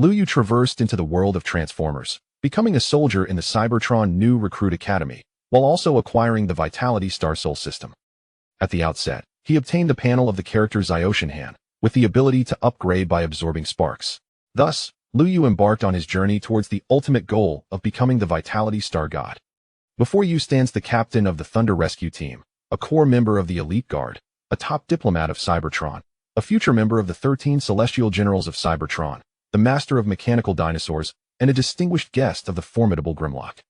Lu Yu traversed into the world of Transformers, becoming a soldier in the Cybertron New Recruit Academy, while also acquiring the Vitality Star Soul system. At the outset, he obtained the panel of the character Zyoshinhan, with the ability to upgrade by absorbing sparks. Thus, Lu Yu embarked on his journey towards the ultimate goal of becoming the Vitality Star God. Before you stands the captain of the Thunder Rescue Team, a core member of the Elite Guard, a top diplomat of Cybertron, a future member of the 13 Celestial Generals of Cybertron, the master of mechanical dinosaurs, and a distinguished guest of the formidable Grimlock.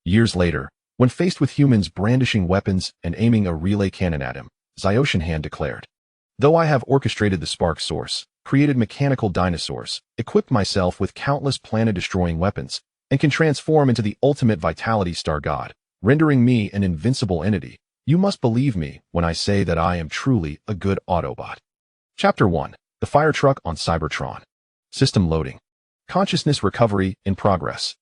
Years later, when faced with humans brandishing weapons and aiming a relay cannon at him, Zyoshinhan declared, "Though I have orchestrated the spark source, created mechanical dinosaurs, equipped myself with countless planet-destroying weapons, and can transform into the ultimate Vitality Star God, rendering me an invincible entity, you must believe me when I say that I am truly a good Autobot." Chapter 1. The Fire Truck on Cybertron. System loading. Consciousness recovery in progress.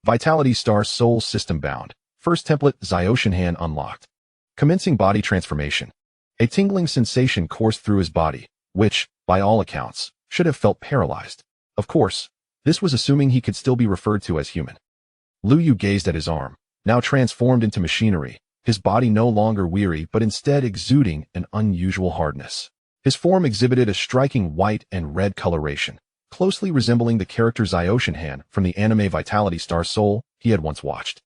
Vitality Star Soul system bound. First template Zyoshinhan unlocked. Commencing body transformation. A tingling sensation coursed through his body, which, by all accounts, should have felt paralyzed. Of course, this was assuming he could still be referred to as human. Lu Yu gazed at his arm, now transformed into machinery, his body no longer weary but instead exuding an unusual hardness. His form exhibited a striking white and red coloration, closely resembling the character Zyoshinhan from the anime Vitality Star Soul he had once watched.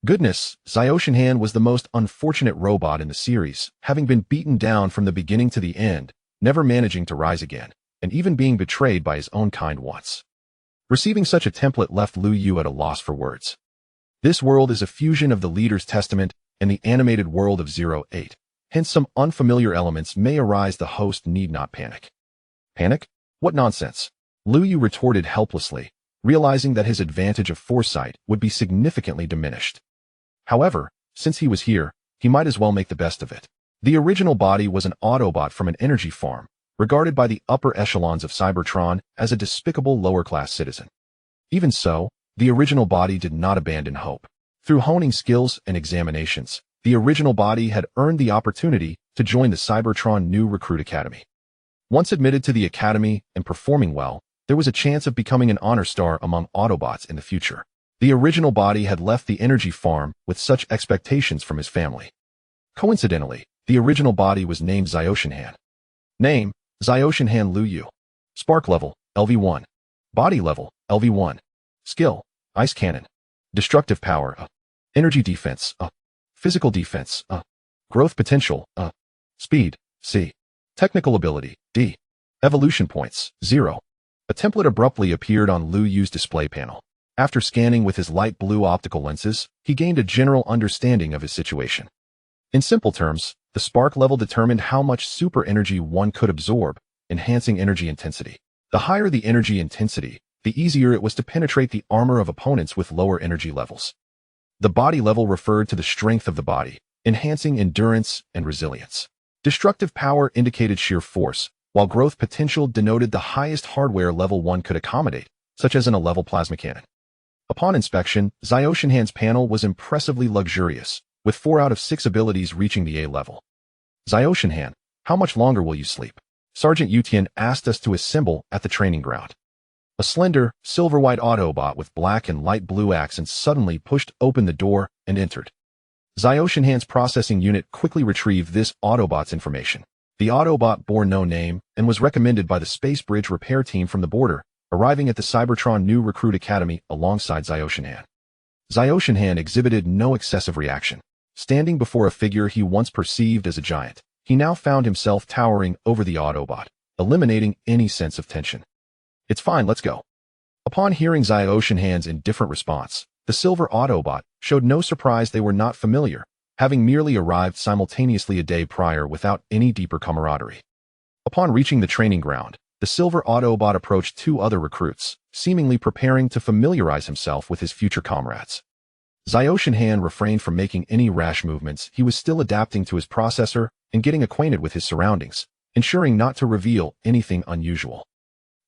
Goodness, Zyoshinhan was the most unfortunate robot in the series, having been beaten down from the beginning to the end, never managing to rise again, and even being betrayed by his own kind once. Receiving such a template left Lu Yu at a loss for words. This world is a fusion of the Leader's Testament and the animated world of 08. Hence some unfamiliar elements may arise. The host need not panic. Panic? What nonsense! Lu Yu retorted helplessly, realizing that his advantage of foresight would be significantly diminished. However, since he was here, he might as well make the best of it. The original body was an Autobot from an energy farm, regarded by the upper echelons of Cybertron as a despicable lower-class citizen. Even so, the original body did not abandon hope. Through honing skills and examinations, the original body had earned the opportunity to join the Cybertron New Recruit Academy. Once admitted to the academy and performing well, there was a chance of becoming an honor star among Autobots in the future. The original body had left the energy farm with such expectations from his family. Coincidentally, the original body was named Zyoshinhan. Name, Zyoshinhan Lu Yu. Spark level, LV1. Body level, LV1. Skill, Ice Cannon. Destructive power, Energy defense, Physical defense, Growth potential, Speed, C. Technical ability, D. Evolution points, 0. A template abruptly appeared on Lu Yu's display panel. After scanning with his light blue optical lenses, he gained a general understanding of his situation. In simple terms, the spark level determined how much super energy one could absorb, enhancing energy intensity. The higher the energy intensity, the easier it was to penetrate the armor of opponents with lower energy levels. The body level referred to the strength of the body, enhancing endurance and resilience. Destructive power indicated sheer force, while growth potential denoted the highest hardware level one could accommodate, such as an A-level plasma cannon. Upon inspection, Zyoshinhan's panel was impressively luxurious, with 4 out of 6 abilities reaching the A level. Zyoshinhan, how much longer will you sleep? Sergeant Yutian asked us to assemble at the training ground. A slender, silver-white Autobot with black and light blue accents suddenly pushed open the door and entered. Zyoshinhan's processing unit quickly retrieved this Autobot's information. The Autobot bore no name and was recommended by the Space Bridge repair team from the border, arriving at the Cybertron New Recruit Academy alongside Zyoshinhan. Zyoshinhan exhibited no excessive reaction. Standing before a figure he once perceived as a giant, he now found himself towering over the Autobot, eliminating any sense of tension. "It's fine, let's go." Upon hearing Zyoshinhan's indifferent response, the silver Autobot showed no surprise. They were not familiar, having merely arrived simultaneously a day prior without any deeper camaraderie. Upon reaching the training ground, the silver Autobot approached 2 other recruits, seemingly preparing to familiarize himself with his future comrades. Zyoshinhan refrained from making any rash movements. He was still adapting to his processor and getting acquainted with his surroundings, ensuring not to reveal anything unusual.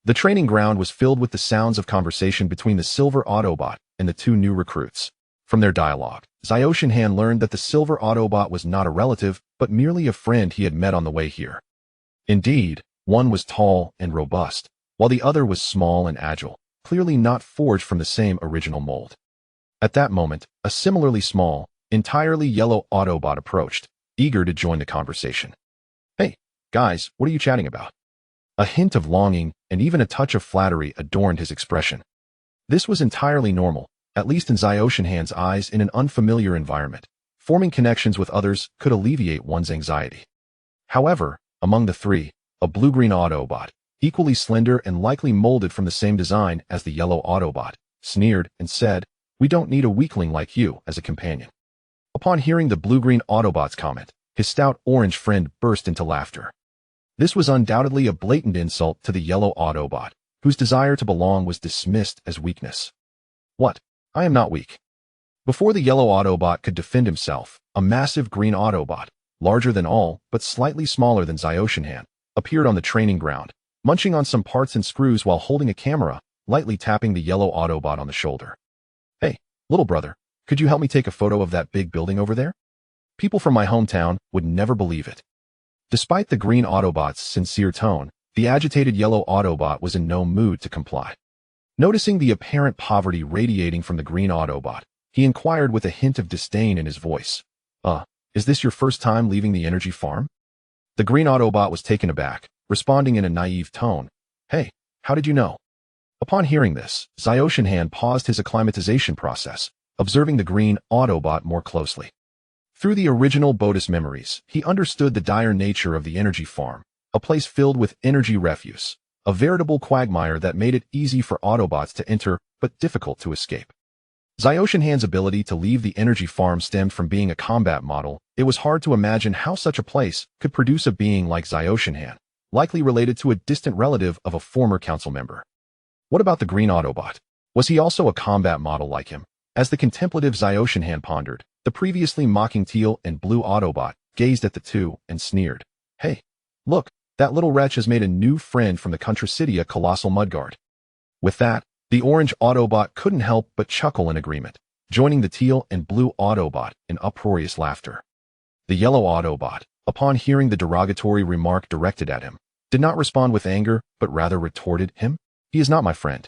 The training ground was filled with the sounds of conversation between the silver Autobot and the 2 new recruits. From their dialogue, Zyoshinhan learned that the silver Autobot was not a relative, but merely a friend he had met on the way here. Indeed, one was tall and robust, while the other was small and agile, clearly not forged from the same original mold. At that moment, a similarly small, entirely yellow Autobot approached, eager to join the conversation. "Hey, guys, what are you chatting about?" A hint of longing and even a touch of flattery adorned his expression. This was entirely normal, at least in Ziotian's eyes. In an unfamiliar environment, forming connections with others could alleviate one's anxiety. However, among the three, a blue-green Autobot, equally slender and likely molded from the same design as the yellow Autobot, sneered and said, "We don't need a weakling like you as a companion." Upon hearing the blue-green Autobot's comment, his stout orange friend burst into laughter. This was undoubtedly a blatant insult to the yellow Autobot, whose desire to belong was dismissed as weakness. "What? I am not weak." Before the yellow Autobot could defend himself, a massive green Autobot, larger than all but slightly smaller than Ziotian, appeared on the training ground, munching on some parts and screws while holding a camera, lightly tapping the yellow Autobot on the shoulder. "Hey, little brother, could you help me take a photo of that big building over there? People from my hometown would never believe it." Despite the green Autobot's sincere tone, the agitated yellow Autobot was in no mood to comply. Noticing the apparent poverty radiating from the green Autobot, he inquired with a hint of disdain in his voice, Is this your first time leaving the energy farm?" The green Autobot was taken aback, responding in a naive tone, "Hey, how did you know?" Upon hearing this, Ziotian paused his acclimatization process, observing the green Autobot more closely. Through the original Botus memories, he understood the dire nature of the energy farm, a place filled with energy refuse, a veritable quagmire that made it easy for Autobots to enter but difficult to escape. Ziotian's ability to leave the energy farm stemmed from being a combat model. It was hard to imagine how such a place could produce a being like Ziotian, likely related to a distant relative of a former council member. What about the green Autobot? Was he also a combat model like him? As the contemplative Ziotian pondered, the previously mocking teal and blue Autobot gazed at the two and sneered. "Hey, look, that little wretch has made a new friend from the Contracidia Colossal Mudguard." With that, the orange Autobot couldn't help but chuckle in agreement, joining the teal and blue Autobot in uproarious laughter. The yellow Autobot, upon hearing the derogatory remark directed at him, did not respond with anger but rather retorted, He is not my friend."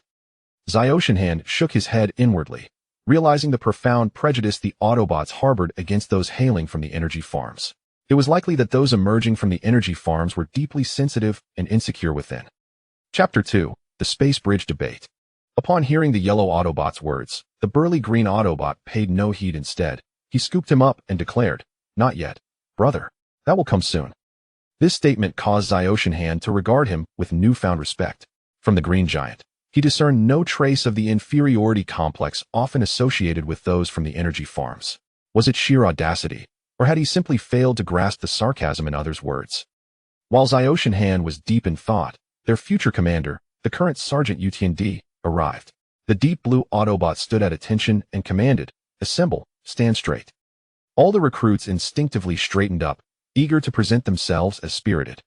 Ziotian shook his head inwardly, realizing the profound prejudice the Autobots harbored against those hailing from the energy farms. It was likely that those emerging from the energy farms were deeply sensitive and insecure within. Chapter 2, The Space Bridge Debate. Upon hearing the yellow Autobot's words, the burly green Autobot paid no heed. Instead, he scooped him up and declared, "Not yet, brother. That will come soon." This statement caused Ziotian to regard him with newfound respect. From the green giant, he discerned no trace of the inferiority complex often associated with those from the energy farms. Was it sheer audacity, or had he simply failed to grasp the sarcasm in others' words? While Ziotian was deep in thought, their future commander, the current Sergeant UTND, arrived. The deep blue Autobot stood at attention and commanded, "Assemble, stand straight." All the recruits instinctively straightened up, eager to present themselves as spirited.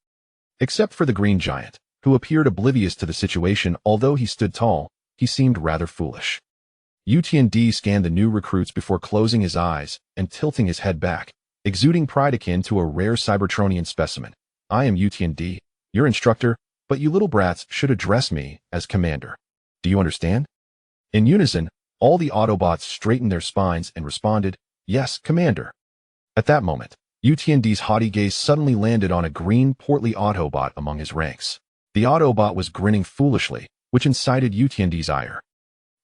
Except for the green giant, who appeared oblivious to the situation. Although he stood tall, he seemed rather foolish. UTND scanned the new recruits before closing his eyes and tilting his head back, exuding pride akin to a rare Cybertronian specimen. "I am UTND, your instructor, but you little brats should address me as commander. Do you understand?" In unison, all the Autobots straightened their spines and responded, "Yes, commander." At that moment, UTND's haughty gaze suddenly landed on a green, portly Autobot among his ranks. The Autobot was grinning foolishly, which incited UTND's ire.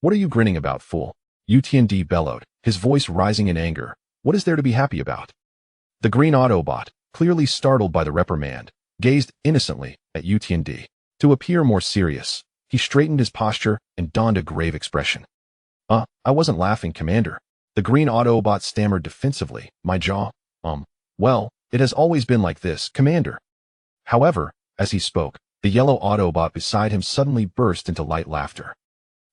"What are you grinning about, fool?" UTND bellowed, his voice rising in anger. "What is there to be happy about?" The green Autobot, clearly startled by the reprimand, gazed innocently at UTND. To appear more serious, he straightened his posture and donned a grave expression. I wasn't laughing, commander." The green Autobot stammered defensively, "My jaw, well, it has always been like this, commander." However, as he spoke, the yellow Autobot beside him suddenly burst into light laughter.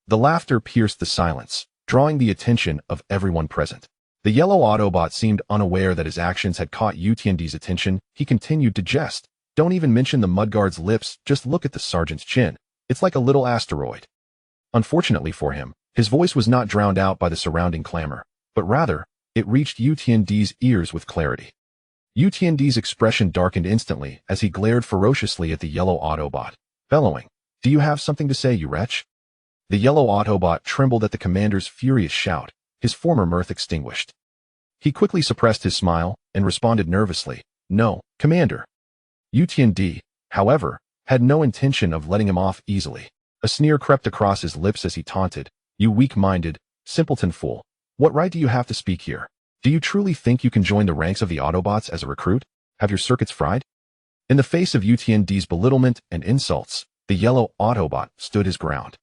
The laughter pierced the silence, drawing the attention of everyone present. The yellow Autobot seemed unaware that his actions had caught UTND's attention. He continued to jest. "Don't even mention the Mudguard's lips, just look at the sergeant's chin. It's like a little asteroid." Unfortunately for him, his voice was not drowned out by the surrounding clamor, but rather, it reached UTND's ears with clarity. UTND's expression darkened instantly as he glared ferociously at the yellow Autobot, bellowing, "Do you have something to say, you wretch?" The yellow Autobot trembled at the commander's furious shout, his former mirth extinguished. He quickly suppressed his smile and responded nervously, "No, Commander." UTND, however, had no intention of letting him off easily. A sneer crept across his lips as he taunted, "You weak-minded, simpleton fool. What right do you have to speak here? Do you truly think you can join the ranks of the Autobots as a recruit? Have your circuits fried?" In the face of UTND's belittlement and insults, the yellow Autobot stood his ground.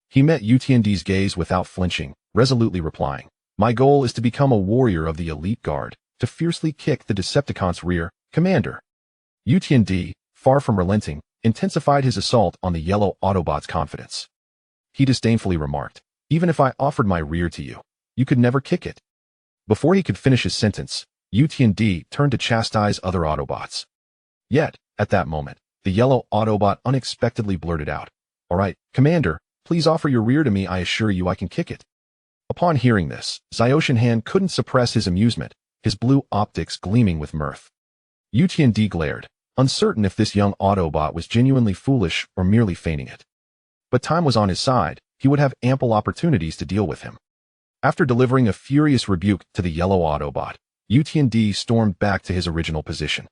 He met UTND's gaze without flinching, resolutely replying, "My goal is to become a warrior of the elite guard, to fiercely kick the Decepticons' rear, Commander." UTND, far from relenting, intensified his assault on the yellow Autobot's confidence. He disdainfully remarked, "Even if I offered my rear to you, you could never kick it." Before he could finish his sentence, UTND turned to chastise other Autobots. Yet, at that moment, the yellow Autobot unexpectedly blurted out, "All right, Commander, please offer your rear to me. I assure you I can kick it." Upon hearing this, Ziotian couldn't suppress his amusement, his blue optics gleaming with mirth. UTND glared, uncertain if this young Autobot was genuinely foolish or merely feigning it. But time was on his side. He would have ample opportunities to deal with him. After delivering a furious rebuke to the yellow Autobot, UTND stormed back to his original position.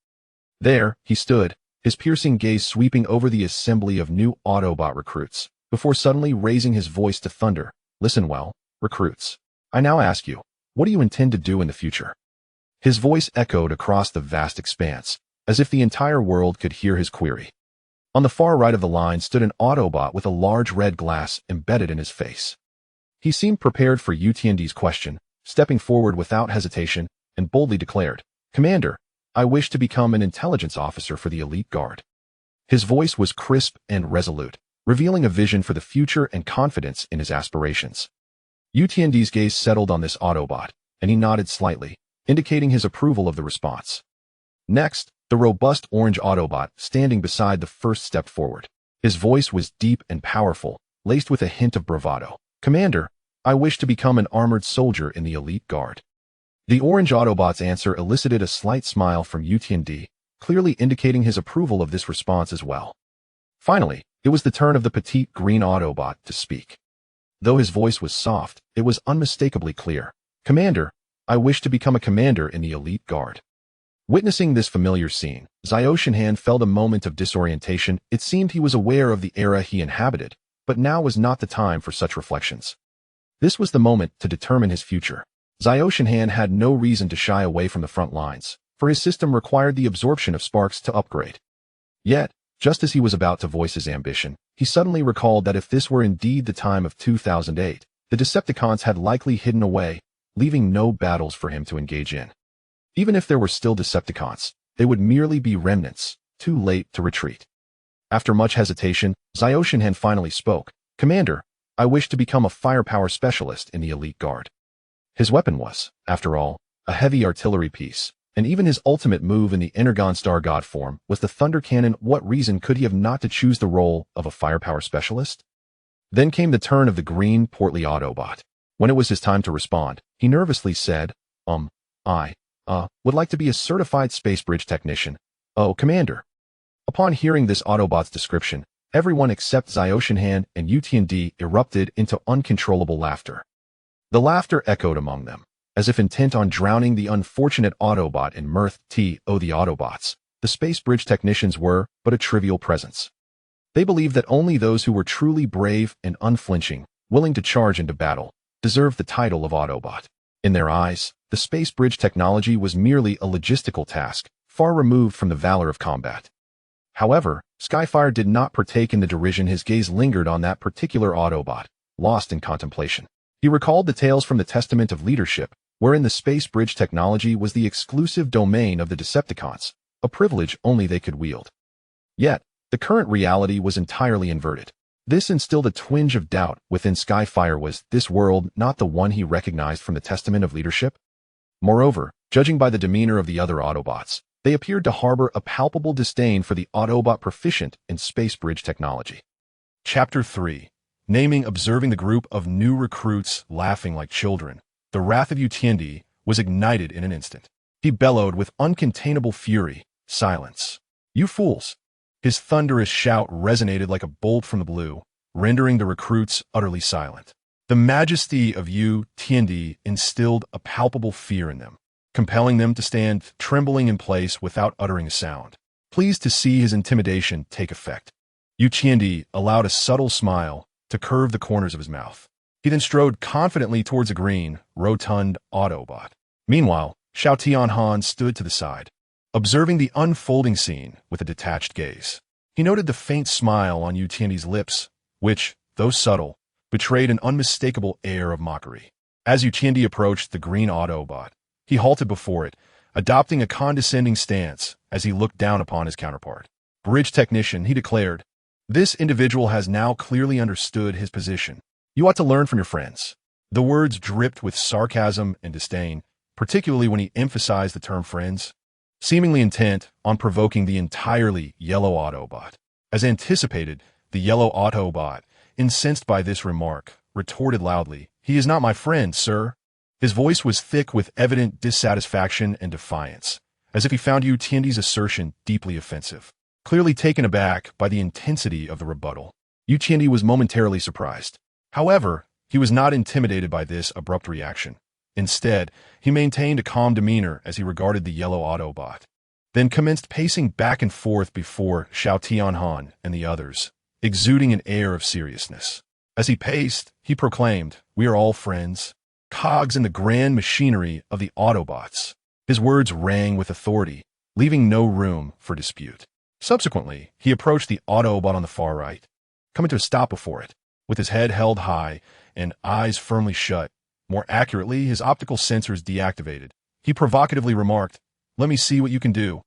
There, he stood, his piercing gaze sweeping over the assembly of new Autobot recruits, before suddenly raising his voice to thunder, "Listen well, recruits. I now ask you, what do you intend to do in the future?" His voice echoed across the vast expanse, as if the entire world could hear his query. On the far right of the line stood an Autobot with a large red glass embedded in his face. He seemed prepared for UTND's question, stepping forward without hesitation, and boldly declared, "Commander, I wish to become an intelligence officer for the elite guard." His voice was crisp and resolute, revealing a vision for the future and confidence in his aspirations. UTND's gaze settled on this Autobot, and he nodded slightly, indicating his approval of the response. Next, the robust orange Autobot standing beside the first stepped forward. His voice was deep and powerful, laced with a hint of bravado. "Commander, I wish to become an armored soldier in the elite guard." The orange Autobot's answer elicited a slight smile from UTND, clearly indicating his approval of this response as well. Finally, it was the turn of the petite green Autobot to speak. Though his voice was soft, it was unmistakably clear. "Commander, I wish to become a commander in the elite guard." Witnessing this familiar scene, Ziotian felt a moment of disorientation. It seemed he was aware of the era he inhabited, but now was not the time for such reflections. This was the moment to determine his future. Ziotian had no reason to shy away from the front lines, for his system required the absorption of sparks to upgrade. Yet, just as he was about to voice his ambition, he suddenly recalled that if this were indeed the time of 2008, the Decepticons had likely hidden away, leaving no battles for him to engage in. Even if there were still Decepticons, they would merely be remnants, too late to retreat. After much hesitation, Ziotian finally spoke, "Commander, I wish to become a firepower specialist in the elite guard." His weapon was, after all, a heavy artillery piece, and even his ultimate move in the Energon Star God form was the Thunder Cannon. What reason could he have not to choose the role of a firepower specialist? Then came the turn of the green, portly Autobot. When it was his time to respond, he nervously said, I would like to be a certified space bridge technician. Oh, Commander." Upon hearing this Autobot's description, everyone except Ziotian and UTND erupted into uncontrollable laughter. The laughter echoed among them, as if intent on drowning the unfortunate Autobot in mirth. The Autobots, the space bridge technicians, were but a trivial presence. They believed that only those who were truly brave and unflinching, willing to charge into battle, deserved the title of Autobot. In their eyes, the space bridge technology was merely a logistical task, far removed from the valor of combat. However, Skyfire did not partake in the derision. His gaze lingered on that particular Autobot, lost in contemplation. He recalled the tales from the Testament of Leadership, wherein the space bridge technology was the exclusive domain of the Decepticons, a privilege only they could wield. Yet, the current reality was entirely inverted. This instilled a twinge of doubt within Skyfire. Was this world not the one he recognized from the Testament of Leadership? Moreover, judging by the demeanor of the other Autobots, they appeared to harbor a palpable disdain for the Autobot proficient in space bridge technology. Chapter 3. Naming. Observing the group of new recruits laughing like children, the wrath of UTND was ignited in an instant. He bellowed with uncontainable fury, "Silence! You fools!" His thunderous shout resonated like a bolt from the blue, rendering the recruits utterly silent. The majesty of Yu Tiandi instilled a palpable fear in them, compelling them to stand trembling in place without uttering a sound. Pleased to see his intimidation take effect, Yu Tiandi allowed a subtle smile to curve the corners of his mouth. He then strode confidently towards a green, rotund Autobot. Meanwhile, Xiao Tianhan stood to the side, observing the unfolding scene with a detached gaze. He noted the faint smile on Yu Tiandi's lips, which, though subtle, betrayed an unmistakable air of mockery. As Yu Tiandi approached the green Autobot, he halted before it, adopting a condescending stance as he looked down upon his counterpart. Bridge technician, he declared, this individual has now clearly understood his position. You ought to learn from your friends. The words dripped with sarcasm and disdain, particularly when he emphasized the term friends, seemingly intent on provoking the entirely yellow Autobot. As anticipated, the yellow Autobot, incensed by this remark, retorted loudly, "He is not my friend, sir." His voice was thick with evident dissatisfaction and defiance, as if he found Yu Tiandi's assertion deeply offensive. Clearly taken aback by the intensity of the rebuttal, Yu Tiandi was momentarily surprised. However, he was not intimidated by this abrupt reaction. Instead, he maintained a calm demeanor as he regarded the yellow Autobot, then commenced pacing back and forth before Xiao Tianhan and the others, exuding an air of seriousness. As he paced, he proclaimed, "We are all friends, cogs in the grand machinery of the Autobots." His words rang with authority, leaving no room for dispute. Subsequently, he approached the Autobot on the far right, coming to a stop before it, with his head held high and eyes firmly shut, more accurately, his optical sensors deactivated. He provocatively remarked, "Let me see what you can do,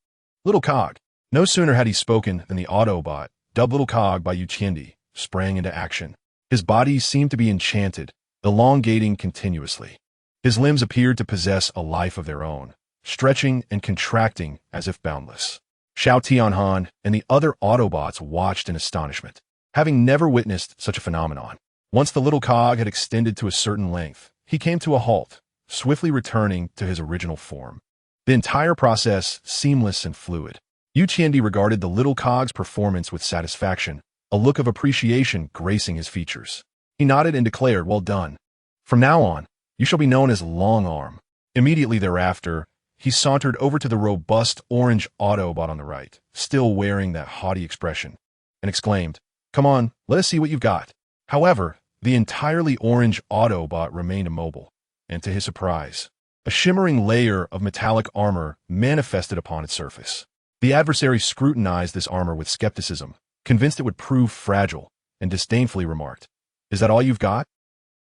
little cog." No sooner had he spoken than the Autobot, dubbed Little Cog by Yu Tiandi, sprang into action. His body seemed to be enchanted, elongating continuously. His limbs appeared to possess a life of their own, stretching and contracting as if boundless. Xiao Tianhan and the other Autobots watched in astonishment, having never witnessed such a phenomenon. Once the little cog had extended to a certain length, he came to a halt, swiftly returning to his original form. The entire process seamless and fluid. Yu Tiandi regarded the little cog's performance with satisfaction, a look of appreciation gracing his features. He nodded and declared, "Well done. From now on, you shall be known as Long Arm." Immediately thereafter, he sauntered over to the robust orange Autobot on the right, still wearing that haughty expression, and exclaimed, "Come on, let us see what you've got." However, the entirely orange Autobot remained immobile, and to his surprise, a shimmering layer of metallic armor manifested upon its surface. The adversary scrutinized this armor with skepticism, convinced it would prove fragile, and disdainfully remarked, "Is that all you've got?"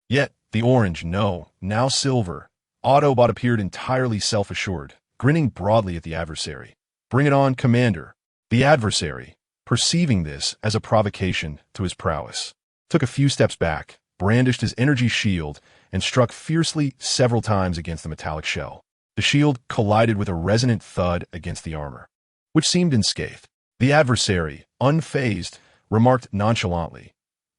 Yet, the orange, no, now silver, Autobot appeared entirely self-assured, grinning broadly at the adversary. "Bring it on, Commander." The adversary, perceiving this as a provocation to his prowess, took a few steps back, brandished his energy shield, and struck fiercely several times against the metallic shell. The shield collided with a resonant thud against the armor, which seemed unscathed. The adversary, unfazed, remarked nonchalantly,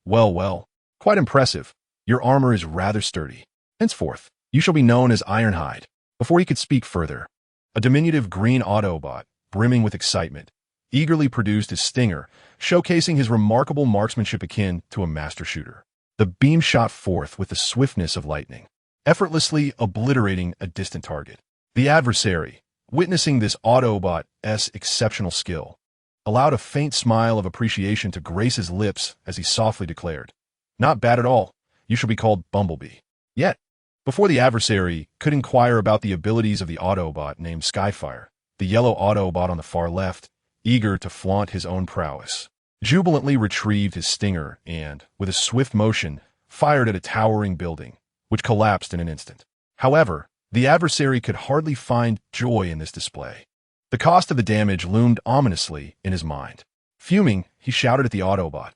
Well, quite impressive. Your armor is rather sturdy. Henceforth, you shall be known as Ironhide." Before he could speak further, a diminutive green Autobot, brimming with excitement, eagerly produced his stinger, showcasing his remarkable marksmanship akin to a master shooter. The beam shot forth with the swiftness of lightning, effortlessly obliterating a distant target. The adversary, witnessing this Autobot's exceptional skill, allowed a faint smile of appreciation to grace his lips as he softly declared, "Not bad at all. You shall be called Bumblebee." Yet, before the adversary could inquire about the abilities of the Autobot named Skyfire, the yellow Autobot on the far left, eager to flaunt his own prowess, jubilantly retrieved his stinger and, with a swift motion, fired at a towering building, which collapsed in an instant. However, the adversary could hardly find joy in this display. The cost of the damage loomed ominously in his mind. Fuming, he shouted at the Autobot,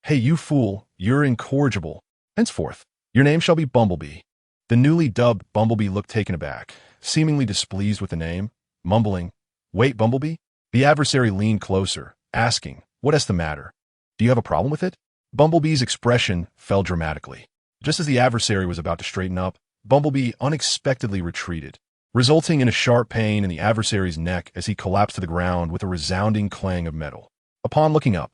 "Hey, you fool, you're incorrigible. Henceforth, your name shall be Bumblebee." The newly dubbed Bumblebee looked taken aback, seemingly displeased with the name, mumbling, "Wait, Bumblebee?" The adversary leaned closer, asking, "What's the matter? Do you have a problem with it?" Bumblebee's expression fell dramatically. Just as the adversary was about to straighten up, Bumblebee unexpectedly retreated, resulting in a sharp pain in the adversary's neck as he collapsed to the ground with a resounding clang of metal. Upon looking up,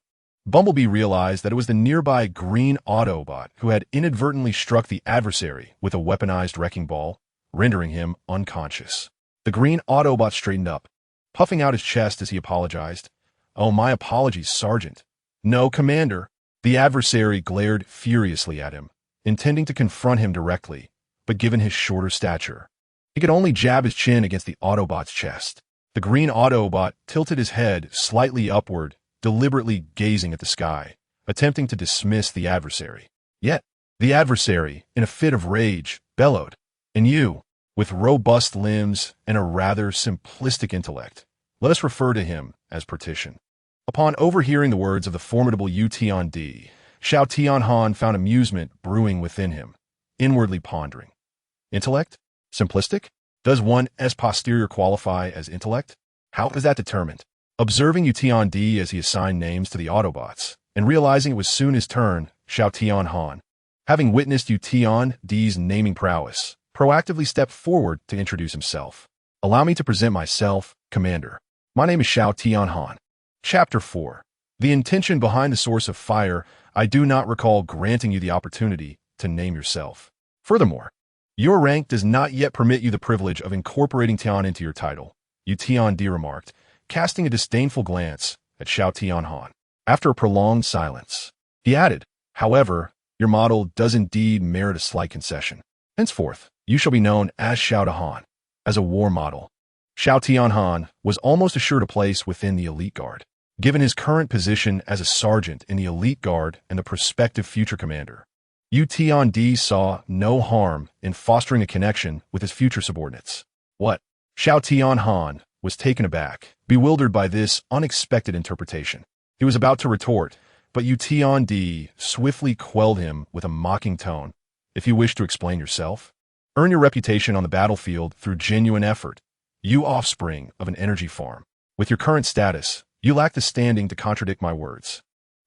Bumblebee realized that it was the nearby green Autobot who had inadvertently struck the adversary with a weaponized wrecking ball, rendering him unconscious. The green Autobot straightened up, puffing out his chest as he apologized. "Oh, my apologies, Sergeant." "No, Commander." The adversary glared furiously at him, intending to confront him directly, but given his shorter stature, he could only jab his chin against the Autobot's chest. The green Autobot tilted his head slightly upward, deliberately gazing at the sky, attempting to dismiss the adversary. Yet, the adversary, in a fit of rage, bellowed, "And you, with robust limbs and a rather simplistic intellect, let us refer to him as Partition." Upon overhearing the words of the formidable UTOD, Xiao Tianhan found amusement brewing within him, inwardly pondering. Intellect? Simplistic? Does one's posterior qualify as intellect? How is that determined? Observing UTOD as he assigned names to the Autobots, and realizing it was soon his turn, Xiao Tianhan, having witnessed UTOD's naming prowess, proactively stepped forward to introduce himself. "Allow me to present myself, Commander. My name is Xiao Tianhan." Chapter 4. The intention behind the source of fire. I do not recall granting you the opportunity to name yourself. Furthermore, your rank does not yet permit you the privilege of incorporating Tian into your title, UTOD remarked, casting a disdainful glance at Xiao Tianhan. After a prolonged silence, he added, "However, your model does indeed merit a slight concession. Henceforth, you shall be known as Xiao Tianhan, as a war model." Xiao Tianhan was almost assured a place within the elite guard, given his current position as a sergeant in the elite guard and the prospective future commander. UTOD saw no harm in fostering a connection with his future subordinates. What? Xiao Tianhan was taken aback, bewildered by this unexpected interpretation. He was about to retort, but UTOD swiftly quelled him with a mocking tone. "If you wish to explain yourself, earn your reputation on the battlefield through genuine effort. You offspring of an energy farm. With your current status, you lack the standing to contradict my words."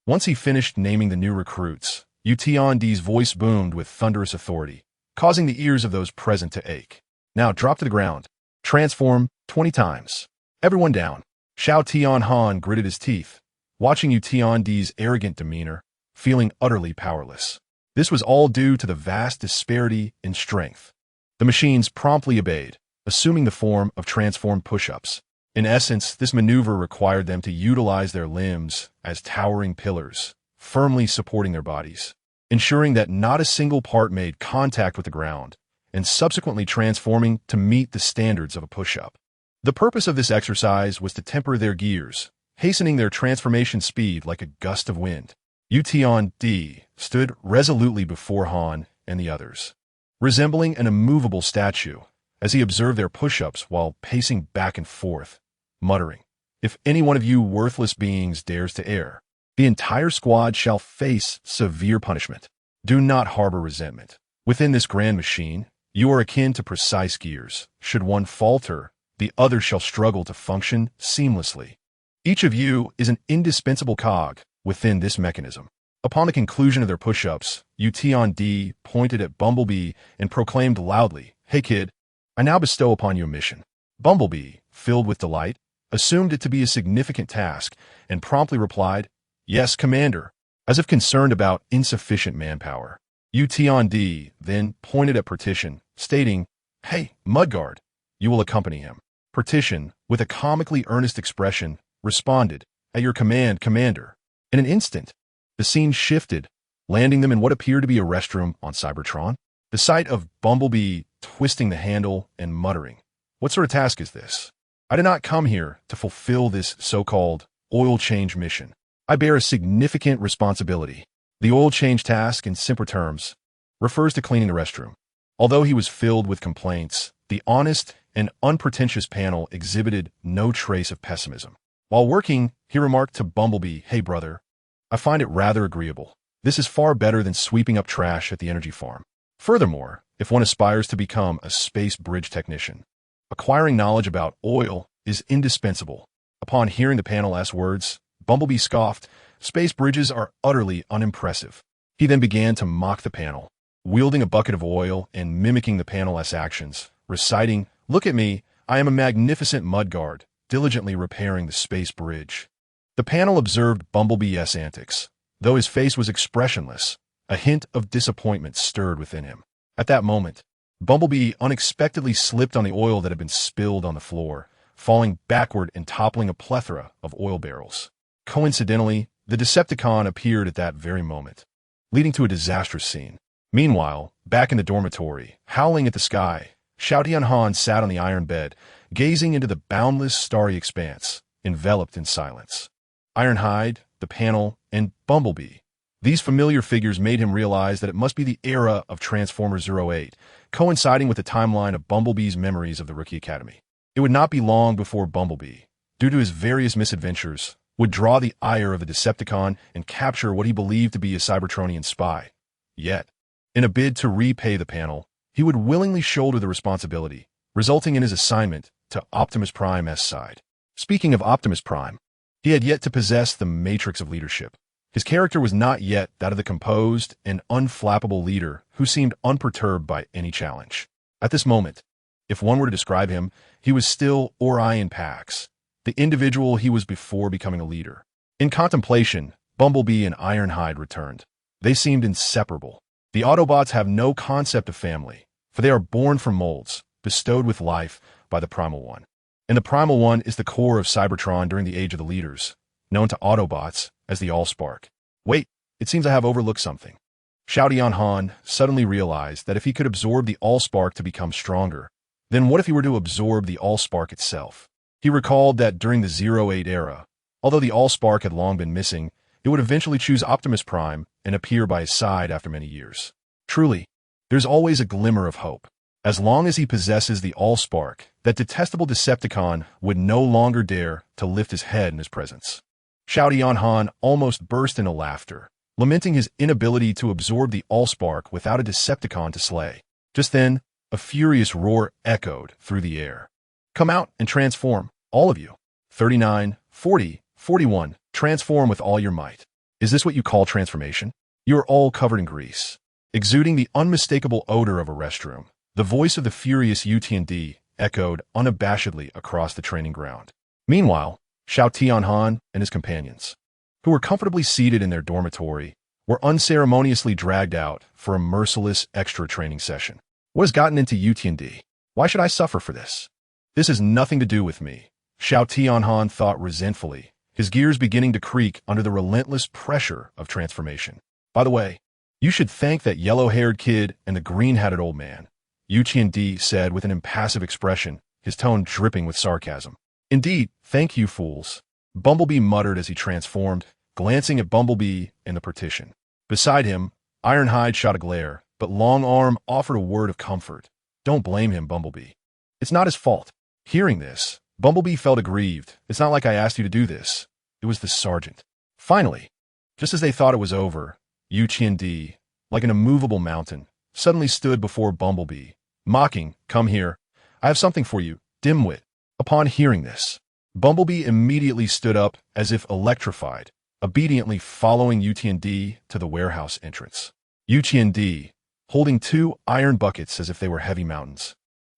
Once he finished naming the new recruits, UTOD's voice boomed with thunderous authority, causing the ears of those present to ache. "Now drop to the ground. Transform 20 times. Everyone down." Xiao Tianhan gritted his teeth, watching UTOD's arrogant demeanor, feeling utterly powerless. This was all due to the vast disparity in strength. The machines promptly obeyed, assuming the form of transformed push-ups. In essence, this maneuver required them to utilize their limbs as towering pillars, firmly supporting their bodies, ensuring that not a single part made contact with the ground, and subsequently transforming to meet the standards of a push-up. The purpose of this exercise was to temper their gears, hastening their transformation speed like a gust of wind. UTOD stood resolutely before Han and the others, resembling an immovable statue, as he observed their push-ups while pacing back and forth, muttering, "If any one of you worthless beings dares to err, the entire squad shall face severe punishment. Do not harbor resentment. Within this grand machine, you are akin to precise gears. Should one falter, the other shall struggle to function seamlessly. Each of you is an indispensable cog within this mechanism." Upon the conclusion of their push-ups, UTOD pointed at Bumblebee and proclaimed loudly, "Hey kid, I now bestow upon you a mission." Bumblebee, filled with delight, assumed it to be a significant task and promptly replied, "Yes, Commander," as if concerned about insufficient manpower. UTOD then pointed at Partition, stating, "Hey, Mudguard, you will accompany him." Partition, with a comically earnest expression, responded, "At your command, Commander." In an instant, the scene shifted, landing them in what appeared to be a restroom on Cybertron. The sight of Bumblebee twisting the handle and muttering, "What sort of task is this? I did not come here to fulfill this so-called oil change mission. I bear a significant responsibility." The oil change task, in simple terms, refers to cleaning the restroom. Although he was filled with complaints, the honest and unpretentious panel exhibited no trace of pessimism. While working, he remarked to Bumblebee, "Hey brother, I find it rather agreeable. This is far better than sweeping up trash at the energy farm. Furthermore, if one aspires to become a space bridge technician, acquiring knowledge about oil is indispensable." Upon hearing the panel's last words, Bumblebee scoffed, "Space bridges are utterly unimpressive." He then began to mock the panel, wielding a bucket of oil and mimicking the panel's actions, reciting, "Look at me, I am a magnificent mudguard, diligently repairing the space bridge." The panel observed Bumblebee's antics. Though his face was expressionless, a hint of disappointment stirred within him. At that moment, Bumblebee unexpectedly slipped on the oil that had been spilled on the floor, falling backward and toppling a plethora of oil barrels. Coincidentally, the Decepticon appeared at that very moment, leading to a disastrous scene. Meanwhile, back in the dormitory, howling at the sky, Shao Tianhan sat on the iron bed, gazing into the boundless starry expanse, enveloped in silence. Ironhide, the panel, and Bumblebee. These familiar figures made him realize that it must be the era of Transformers 08, coinciding with the timeline of Bumblebee's memories of the Rookie Academy. It would not be long before Bumblebee, due to his various misadventures, would draw the ire of the Decepticon and capture what he believed to be a Cybertronian spy. Yet, in a bid to repay the panel, he would willingly shoulder the responsibility, resulting in his assignment to Optimus Prime's side. Speaking of Optimus Prime, he had yet to possess the matrix of leadership. His character was not yet that of the composed and unflappable leader who seemed unperturbed by any challenge. At this moment, if one were to describe him, he was still Orion Pax, the individual he was before becoming a leader. In contemplation, Bumblebee and Ironhide returned. They seemed inseparable. The Autobots have no concept of family, for they are born from molds, bestowed with life by the Primal One. And the Primal One is the core of Cybertron during the Age of the Leaders, known to Autobots as the Allspark. Wait, it seems I have overlooked something. Shao Tianhan suddenly realized that if he could absorb the Allspark to become stronger, then what if he were to absorb the Allspark itself? He recalled that during the 08 era, although the Allspark had long been missing, it would eventually choose Optimus Prime and appear by his side after many years. Truly, there's always a glimmer of hope. As long as he possesses the Allspark, that detestable Decepticon would no longer dare to lift his head in his presence. Shao Tianhan almost burst into laughter, lamenting his inability to absorb the Allspark without a Decepticon to slay. Just then, a furious roar echoed through the air. Come out and transform, all of you. 39, 40, 41, transform with all your might. Is this what you call transformation? You are all covered in grease. Exuding the unmistakable odor of a restroom, the voice of the furious UT&D echoed unabashedly across the training ground. Meanwhile, Shao Tianhan and his companions, who were comfortably seated in their dormitory, were unceremoniously dragged out for a merciless extra training session. What has gotten into UT&D? Why should I suffer for this? This has nothing to do with me, Shao Tianhan thought resentfully, his gears beginning to creak under the relentless pressure of transformation. By the way, you should thank that yellow-haired kid and the green-hatted old man, UT&D said with an impassive expression, his tone dripping with sarcasm. Indeed, thank you, fools, Bumblebee muttered as he transformed, glancing at Bumblebee and the partition. Beside him, Ironhide shot a glare, but Longarm offered a word of comfort. Don't blame him, Bumblebee. It's not his fault. Hearing this, Bumblebee felt aggrieved. It's not like I asked you to do this. It was the sergeant. Finally, just as they thought it was over, UT&D, like an immovable mountain, suddenly stood before Bumblebee, mocking, "Come here. I have something for you, dimwit." Upon hearing this, Bumblebee immediately stood up as if electrified, obediently following UT&D to the warehouse entrance. UT&D, holding two iron buckets as if they were heavy mountains,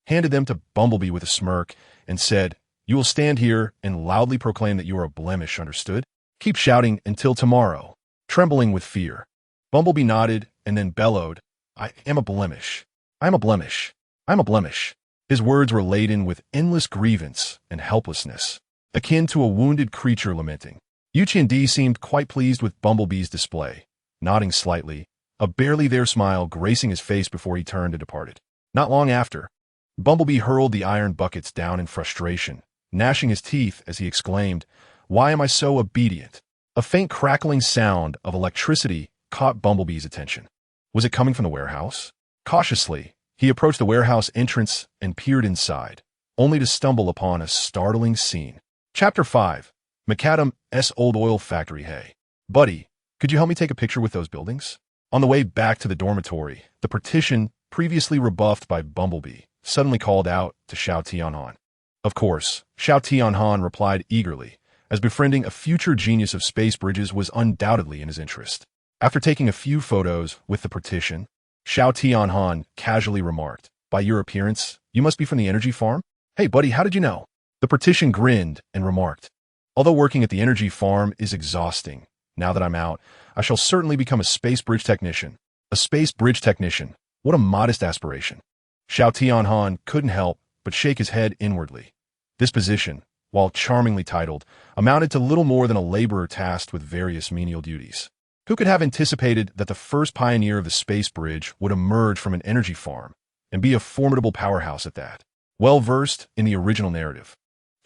handed them to Bumblebee with a smirk and said, "You will stand here and loudly proclaim that you are a blemish, understood? Keep shouting until tomorrow." Trembling with fear, Bumblebee nodded and then bellowed, "I am a blemish. I am a blemish. I am a blemish." His words were laden with endless grievance and helplessness, akin to a wounded creature lamenting. UT&D seemed quite pleased with Bumblebee's display, nodding slightly, a barely there smile gracing his face before he turned and departed. Not long after, Bumblebee hurled the iron buckets down in frustration, gnashing his teeth as he exclaimed, "Why am I so obedient?" A faint crackling sound of electricity caught Bumblebee's attention. Was it coming from the warehouse? Cautiously, he approached the warehouse entrance and peered inside, only to stumble upon a startling scene. Chapter 5. Macadam's Old Oil Factory. Hey, buddy, could you help me take a picture with those buildings? On the way back to the dormitory, the partition, previously rebuffed by Bumblebee, suddenly called out to Shao Tianhan. Of course, Shao Tianhan replied eagerly, as befriending a future genius of space bridges was undoubtedly in his interest. After taking a few photos with the partition, Shao Tianhan casually remarked, "By your appearance, you must be from the energy farm? Hey buddy, how did you know?" The partition grinned and remarked, Although working at the energy farm is exhausting, now that I'm out, I shall certainly become a space bridge technician. A space bridge technician. What a modest aspiration. Xiao Tianhan couldn't help but shake his head inwardly. This position, while charmingly titled, amounted to little more than a laborer tasked with various menial duties. Who could have anticipated that the first pioneer of the space bridge would emerge from an energy farm and be a formidable powerhouse at that? Well versed in the original narrative,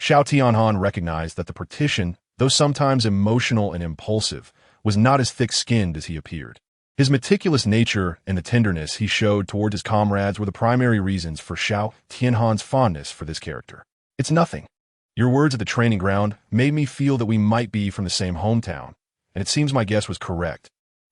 Xiao Tianhan recognized that the partition, though sometimes emotional and impulsive, was not as thick-skinned as he appeared. His meticulous nature and the tenderness he showed toward his comrades were the primary reasons for Xiao Tianhan's fondness for this character. It's nothing. Your words at the training ground made me feel that we might be from the same hometown, and it seems my guess was correct,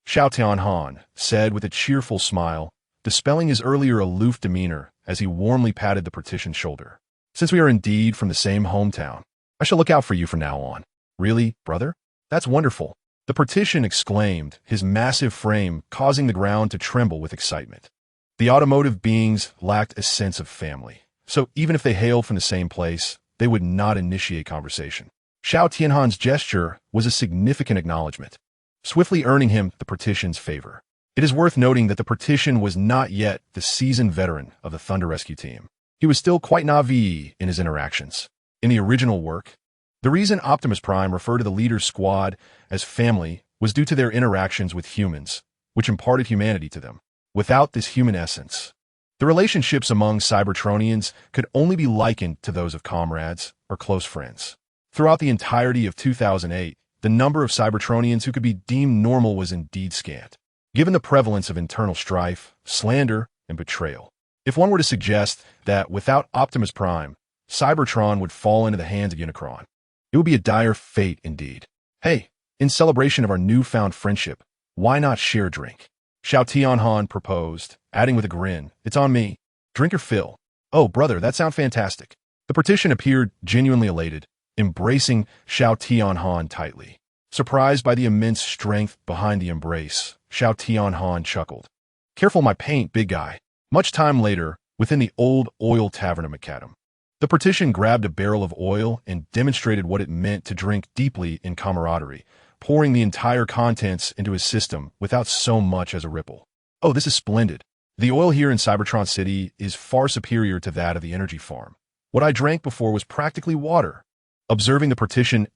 Xiao Tianhan said with a cheerful smile, dispelling his earlier aloof demeanor as he warmly patted the partition's shoulder. Since we are indeed from the same hometown, I shall look out for you from now on. Really, brother? That's wonderful. The partition exclaimed, his massive frame causing the ground to tremble with excitement. The automotive beings lacked a sense of family, so even if they hailed from the same place, they would not initiate conversation. Xiao Tianhan's gesture was a significant acknowledgement, swiftly earning him the partition's favor. It is worth noting that the partition was not yet the seasoned veteran of the Thunder Rescue team. He was still quite naive in his interactions. In the original work, the reason Optimus Prime referred to the leader's squad as family was due to their interactions with humans, which imparted humanity to them. Without this human essence, the relationships among Cybertronians could only be likened to those of comrades or close friends. Throughout the entirety of 2008, the number of Cybertronians who could be deemed normal was indeed scant, given the prevalence of internal strife, slander, and betrayal. If one were to suggest that without Optimus Prime, Cybertron would fall into the hands of Unicron, it would be a dire fate indeed. Hey, in celebration of our newfound friendship, why not share a drink? Xiao Tianhan proposed, adding with a grin, it's on me. Drink or fill. Oh, brother, that sounds fantastic. The partition appeared genuinely elated, embracing Xiao Tianhan tightly. Surprised by the immense strength behind the embrace, Xiao Tianhan chuckled. Careful my paint, big guy. Much time later, within the old oil tavern of Macadam, the partition grabbed a barrel of oil and demonstrated what it meant to drink deeply in camaraderie, pouring the entire contents into his system without so much as a ripple. Oh, this is splendid. The oil here in Cybertron City is far superior to that of the energy farm. What I drank before was practically water. Observing the partition's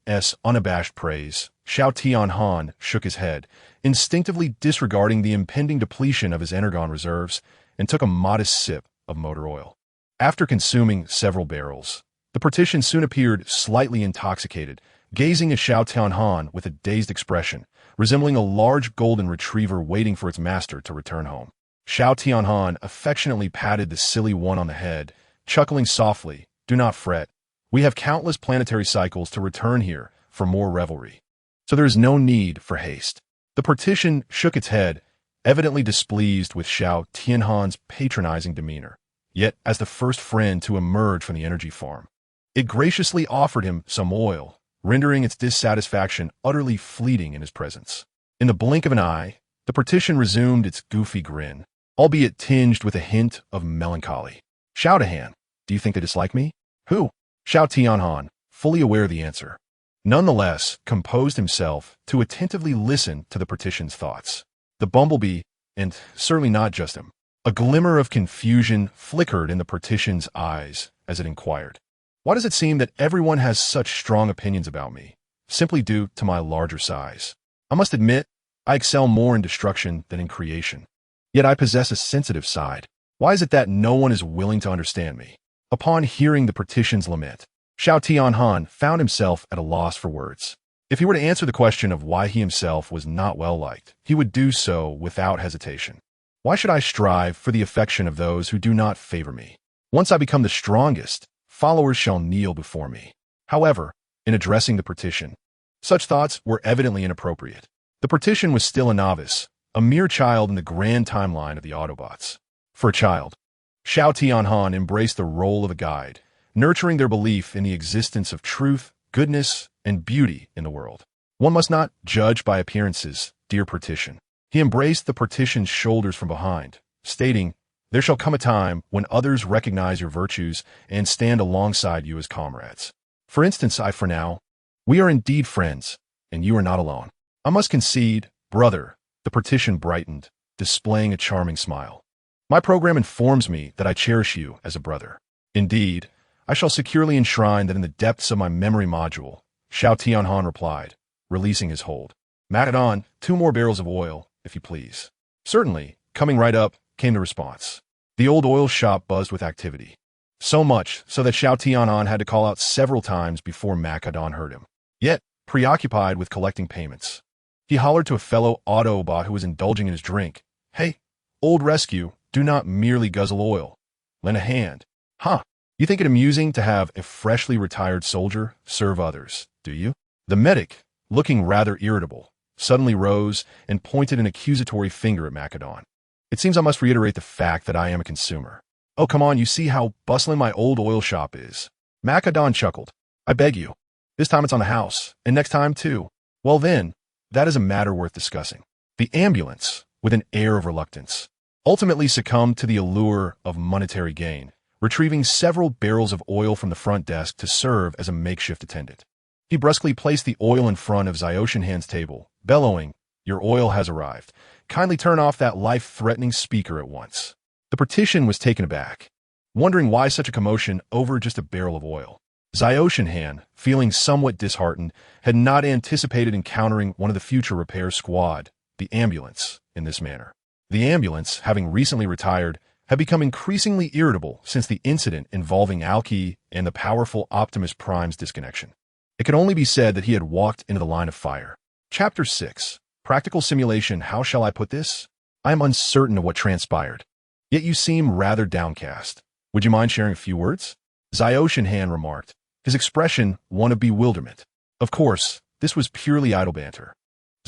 unabashed praise, Xiao Tianhan shook his head, instinctively disregarding the impending depletion of his energon reserves, and took a modest sip of motor oil. After consuming several barrels, the partition soon appeared slightly intoxicated, gazing at Xiao Tianhan with a dazed expression, resembling a large golden retriever waiting for its master to return home. Xiao Tianhan affectionately patted the silly one on the head, chuckling softly, "Do not fret. We have countless planetary cycles to return here for more revelry, so there is no need for haste." The partition shook its head, evidently displeased with Xiao Tianhan's patronizing demeanor. Yet, as the first friend to emerge from the energy farm, it graciously offered him some oil, rendering its dissatisfaction utterly fleeting in his presence. In the blink of an eye, the partition resumed its goofy grin, albeit tinged with a hint of melancholy. Xiao Tian, do you think they dislike me? Who? Xiao Tianhan, fully aware of the answer, nonetheless composed himself to attentively listen to the partition's thoughts. The bumblebee, and certainly not just him, a glimmer of confusion flickered in the partition's eyes as it inquired, "Why does it seem that everyone has such strong opinions about me, simply due to my larger size? I must admit, I excel more in destruction than in creation. Yet I possess a sensitive side. Why is it that no one is willing to understand me?" Upon hearing the partition's lament, Xiao Tianhan found himself at a loss for words. If he were to answer the question of why he himself was not well liked, he would do so without hesitation. Why should I strive for the affection of those who do not favor me? Once I become the strongest, followers shall kneel before me. However, in addressing the partition, such thoughts were evidently inappropriate. The partition was still a novice, a mere child in the grand timeline of the Autobots. For a child, Xiao Tianhan embraced the role of a guide, nurturing their belief in the existence of truth, goodness, and beauty in the world. One must not judge by appearances, dear partition. He embraced the partition's shoulders from behind, stating, "There shall come a time when others recognize your virtues and stand alongside you as comrades. For instance, for now, We are indeed friends, and you are not alone. I must concede, brother, the partition brightened, displaying a charming smile. My program informs me that I cherish you as a brother. Indeed, I shall securely enshrine that in the depths of my memory module, Xiao Tianhan replied, releasing his hold. Macedon, 2 more barrels of oil, if you please. Certainly, coming right up, came the response. The old oil shop buzzed with activity. So much so that Xiao Tianhan had to call out several times before Macedon heard him. Yet, preoccupied with collecting payments, he hollered to a fellow Autobot who was indulging in his drink. Hey, old rescue, do not merely guzzle oil. Lend a hand. Huh. You think it amusing to have a freshly retired soldier serve others, do you? The medic, looking rather irritable, suddenly rose and pointed an accusatory finger at Macedon. It seems I must reiterate the fact that I am a consumer. Oh, come on, you see how bustling my old oil shop is. Macedon chuckled. I beg you. This time it's on the house, and next time too. Well then, that is a matter worth discussing. The ambulance, with an air of reluctance, ultimately succumbed to the allure of monetary gain, retrieving several barrels of oil from the front desk to serve as a makeshift attendant. He brusquely placed the oil in front of Xiaoshenhan's table, bellowing, Your oil has arrived. Kindly turn off that life-threatening speaker at once. The partition was taken aback, wondering why such a commotion over just a barrel of oil. Xiaoshenhan, feeling somewhat disheartened, had not anticipated encountering one of the future repair squad, the ambulance, in this manner. The ambulance, having recently retired, had become increasingly irritable since the incident involving Alki and the powerful Optimus Prime's disconnection. It could only be said that he had walked into the line of fire. Chapter 6. Practical Simulation. How shall I put this? I am uncertain of what transpired. Yet you seem rather downcast. Would you mind sharing a few words? Xiaoshenhan remarked, his expression one of bewilderment. Of course, this was purely idle banter.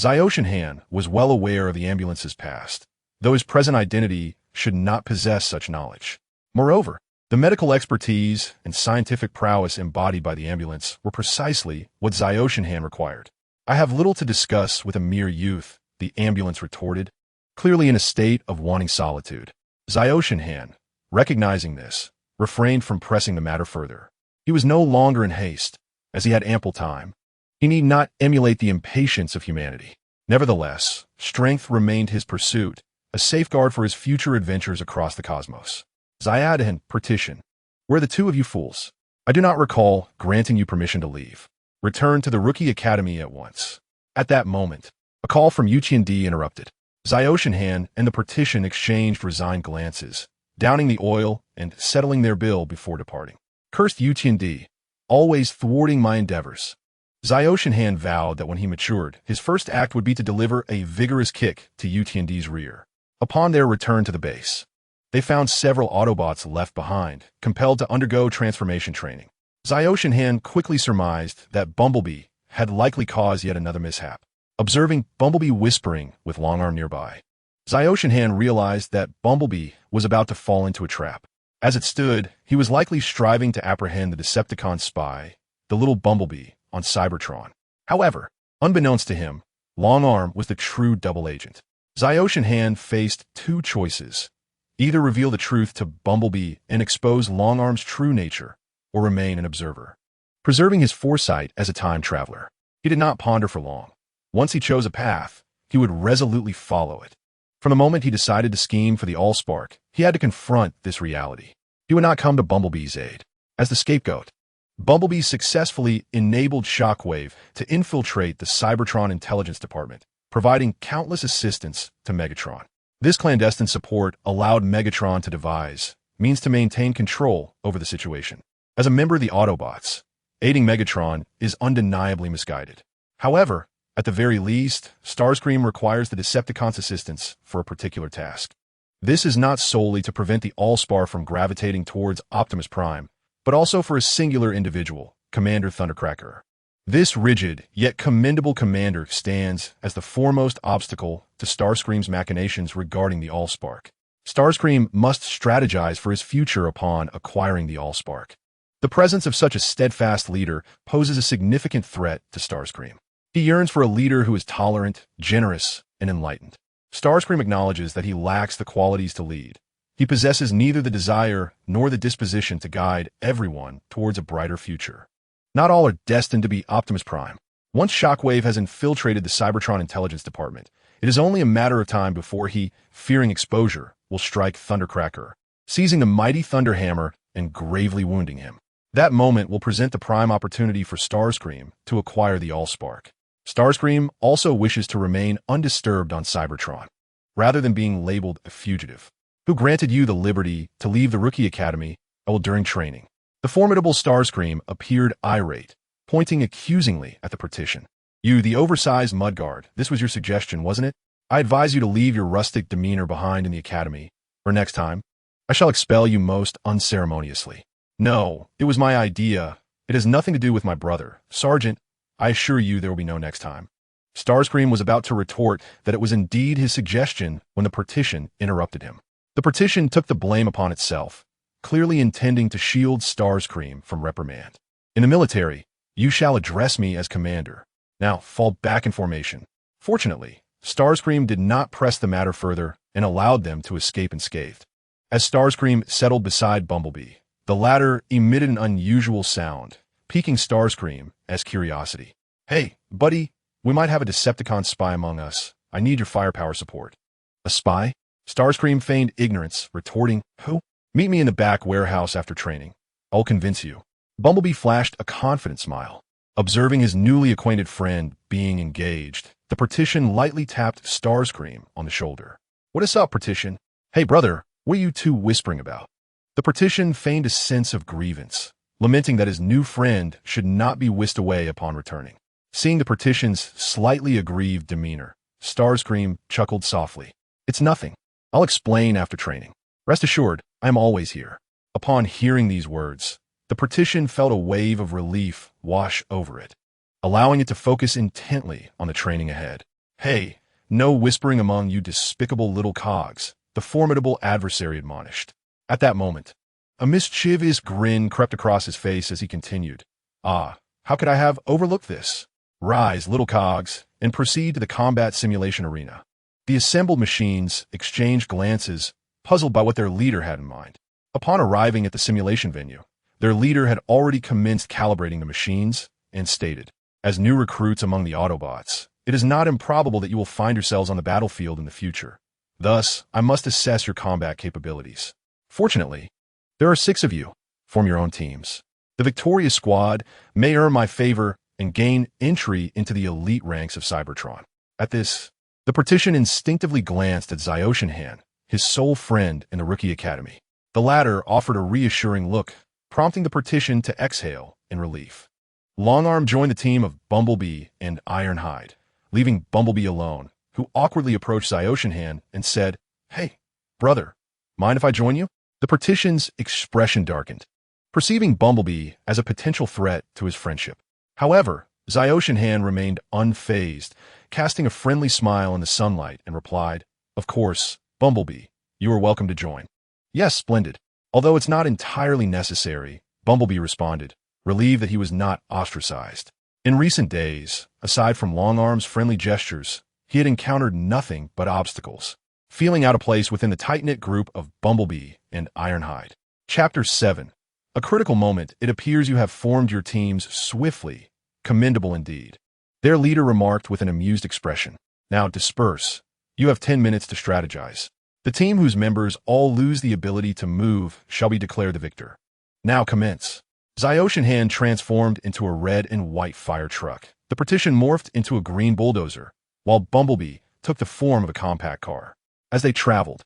Xiaoshenhan was well aware of the ambulance's past, though his present identity should not possess such knowledge. Moreover, the medical expertise and scientific prowess embodied by the ambulance were precisely what Xiaoshenhan required. I have little to discuss with a mere youth, the ambulance retorted, clearly in a state of wanting solitude. Xiaoshenhan, recognizing this, refrained from pressing the matter further. He was no longer in haste, as he had ample time. He need not emulate the impatience of humanity. Nevertheless, strength remained his pursuit, a safeguard for his future adventures across the cosmos. Xiaoshenhan, partition. Where are the two of you fools? I do not recall granting you permission to leave. Return to the Rookie Academy at once. At that moment, a call from Yuqian interrupted. Xiaoshenhan and the partition exchanged resigned glances, downing the oil and settling their bill before departing. Cursed Yuqian, always thwarting my endeavors. Xiaoshenhan vowed that when he matured, his first act would be to deliver a vigorous kick to Yuqian's rear. Upon their return to the base, they found several Autobots left behind, compelled to undergo transformation training. Xiaoshenhan quickly surmised that Bumblebee had likely caused yet another mishap. Observing Bumblebee whispering with Longarm nearby, Xiaoshenhan realized that Bumblebee was about to fall into a trap. As it stood, he was likely striving to apprehend the Decepticon spy, the little Bumblebee, on Cybertron. However, unbeknownst to him, Longarm was the true double agent. Xiaoshenhan faced two choices: either reveal the truth to Bumblebee and expose Longarm's true nature, or remain an observer. Preserving his foresight as a time traveler, he did not ponder for long. Once he chose a path, he would resolutely follow it. From the moment he decided to scheme for the Allspark, he had to confront this reality. He would not come to Bumblebee's aid. As the scapegoat, Bumblebee successfully enabled Shockwave to infiltrate the Cybertron intelligence department, providing countless assistance to Megatron. This clandestine support allowed Megatron to devise means to maintain control over the situation. As a member of the Autobots, aiding Megatron is undeniably misguided. However, at the very least, Starscream requires the Decepticon's assistance for a particular task. This is not solely to prevent the Allspark from gravitating towards Optimus Prime, but also for a singular individual, Commander Thundercracker. This rigid, yet commendable commander stands as the foremost obstacle to Starscream's machinations regarding the Allspark. Starscream must strategize for his future upon acquiring the Allspark. The presence of such a steadfast leader poses a significant threat to Starscream. He yearns for a leader who is tolerant, generous, and enlightened. Starscream acknowledges that he lacks the qualities to lead. He possesses neither the desire nor the disposition to guide everyone towards a brighter future. Not all are destined to be Optimus Prime. Once Shockwave has infiltrated the Cybertron Intelligence Department, it is only a matter of time before he, fearing exposure, will strike Thundercracker, seizing the mighty Thunderhammer and gravely wounding him. That moment will present the prime opportunity for Starscream to acquire the Allspark. Starscream also wishes to remain undisturbed on Cybertron, rather than being labeled a fugitive. Who granted you the liberty to leave the Rookie Academy during training? The formidable Starscream appeared irate, pointing accusingly at the partition. You, the oversized mudguard, this was your suggestion, wasn't it? I advise you to leave your rustic demeanor behind in the academy, or next time, I shall expel you most unceremoniously. No, it was my idea. It has nothing to do with my brother. Sergeant, I assure you there will be no next time. Starscream was about to retort that it was indeed his suggestion when the partition interrupted him. The partition took the blame upon itself, clearly intending to shield Starscream from reprimand. In the military, you shall address me as commander. Now, fall back in formation. Fortunately, Starscream did not press the matter further and allowed them to escape unscathed. As Starscream settled beside Bumblebee, the latter emitted an unusual sound, piquing Starscream as curiosity. Hey, buddy, we might have a Decepticon spy among us. I need your firepower support. A spy? Starscream feigned ignorance, retorting, Who? Meet me in the back warehouse after training. I'll convince you. Bumblebee flashed a confident smile. Observing his newly acquainted friend being engaged, the partition lightly tapped Starscream on the shoulder. What is up, partition? Hey, brother, what are you two whispering about? The partition feigned a sense of grievance, lamenting that his new friend should not be whisked away upon returning. Seeing the partition's slightly aggrieved demeanor, Starscream chuckled softly. It's nothing. I'll explain after training. Rest assured, I am always here. Upon hearing these words, the partition felt a wave of relief wash over it, allowing it to focus intently on the training ahead. Hey, no whispering among you despicable little cogs, the formidable adversary admonished. At that moment, a mischievous grin crept across his face as he continued. Ah, how could I have overlooked this? Rise, little cogs, and proceed to the combat simulation arena. The assembled machines exchanged glances, puzzled by what their leader had in mind. Upon arriving at the simulation venue, their leader had already commenced calibrating the machines and stated, As new recruits among the Autobots, it is not improbable that you will find yourselves on the battlefield in the future. Thus, I must assess your combat capabilities. Fortunately, there are 6 of you. Form your own teams. The victorious squad may earn my favor and gain entry into the elite ranks of Cybertron. At this, the partition instinctively glanced at Zyoshinhan, his sole friend in the Rookie Academy. The latter offered a reassuring look, prompting the partition to exhale in relief. Longarm joined the team of Bumblebee and Ironhide, leaving Bumblebee alone, who awkwardly approached Zyoshinhan and said, Hey, brother, mind if I join you? The partition's expression darkened, perceiving Bumblebee as a potential threat to his friendship. However, Zyoshinhan remained unfazed, casting a friendly smile in the sunlight and replied, Of course, Bumblebee, you are welcome to join. Yes, splendid. Although it's not entirely necessary, Bumblebee responded, relieved that he was not ostracized. In recent days, aside from Longarm's friendly gestures, he had encountered nothing but obstacles, feeling out of place within the tight-knit group of Bumblebee and Ironhide. Chapter 7. A critical moment, it appears you have formed your teams swiftly. Commendable indeed. Their leader remarked with an amused expression. Now disperse. You have 10 minutes to strategize. The team whose members all lose the ability to move shall be declared the victor. Now commence. Zyoshinhan transformed into a red and white fire truck. The partition morphed into a green bulldozer, while Bumblebee took the form of a compact car. As they traveled,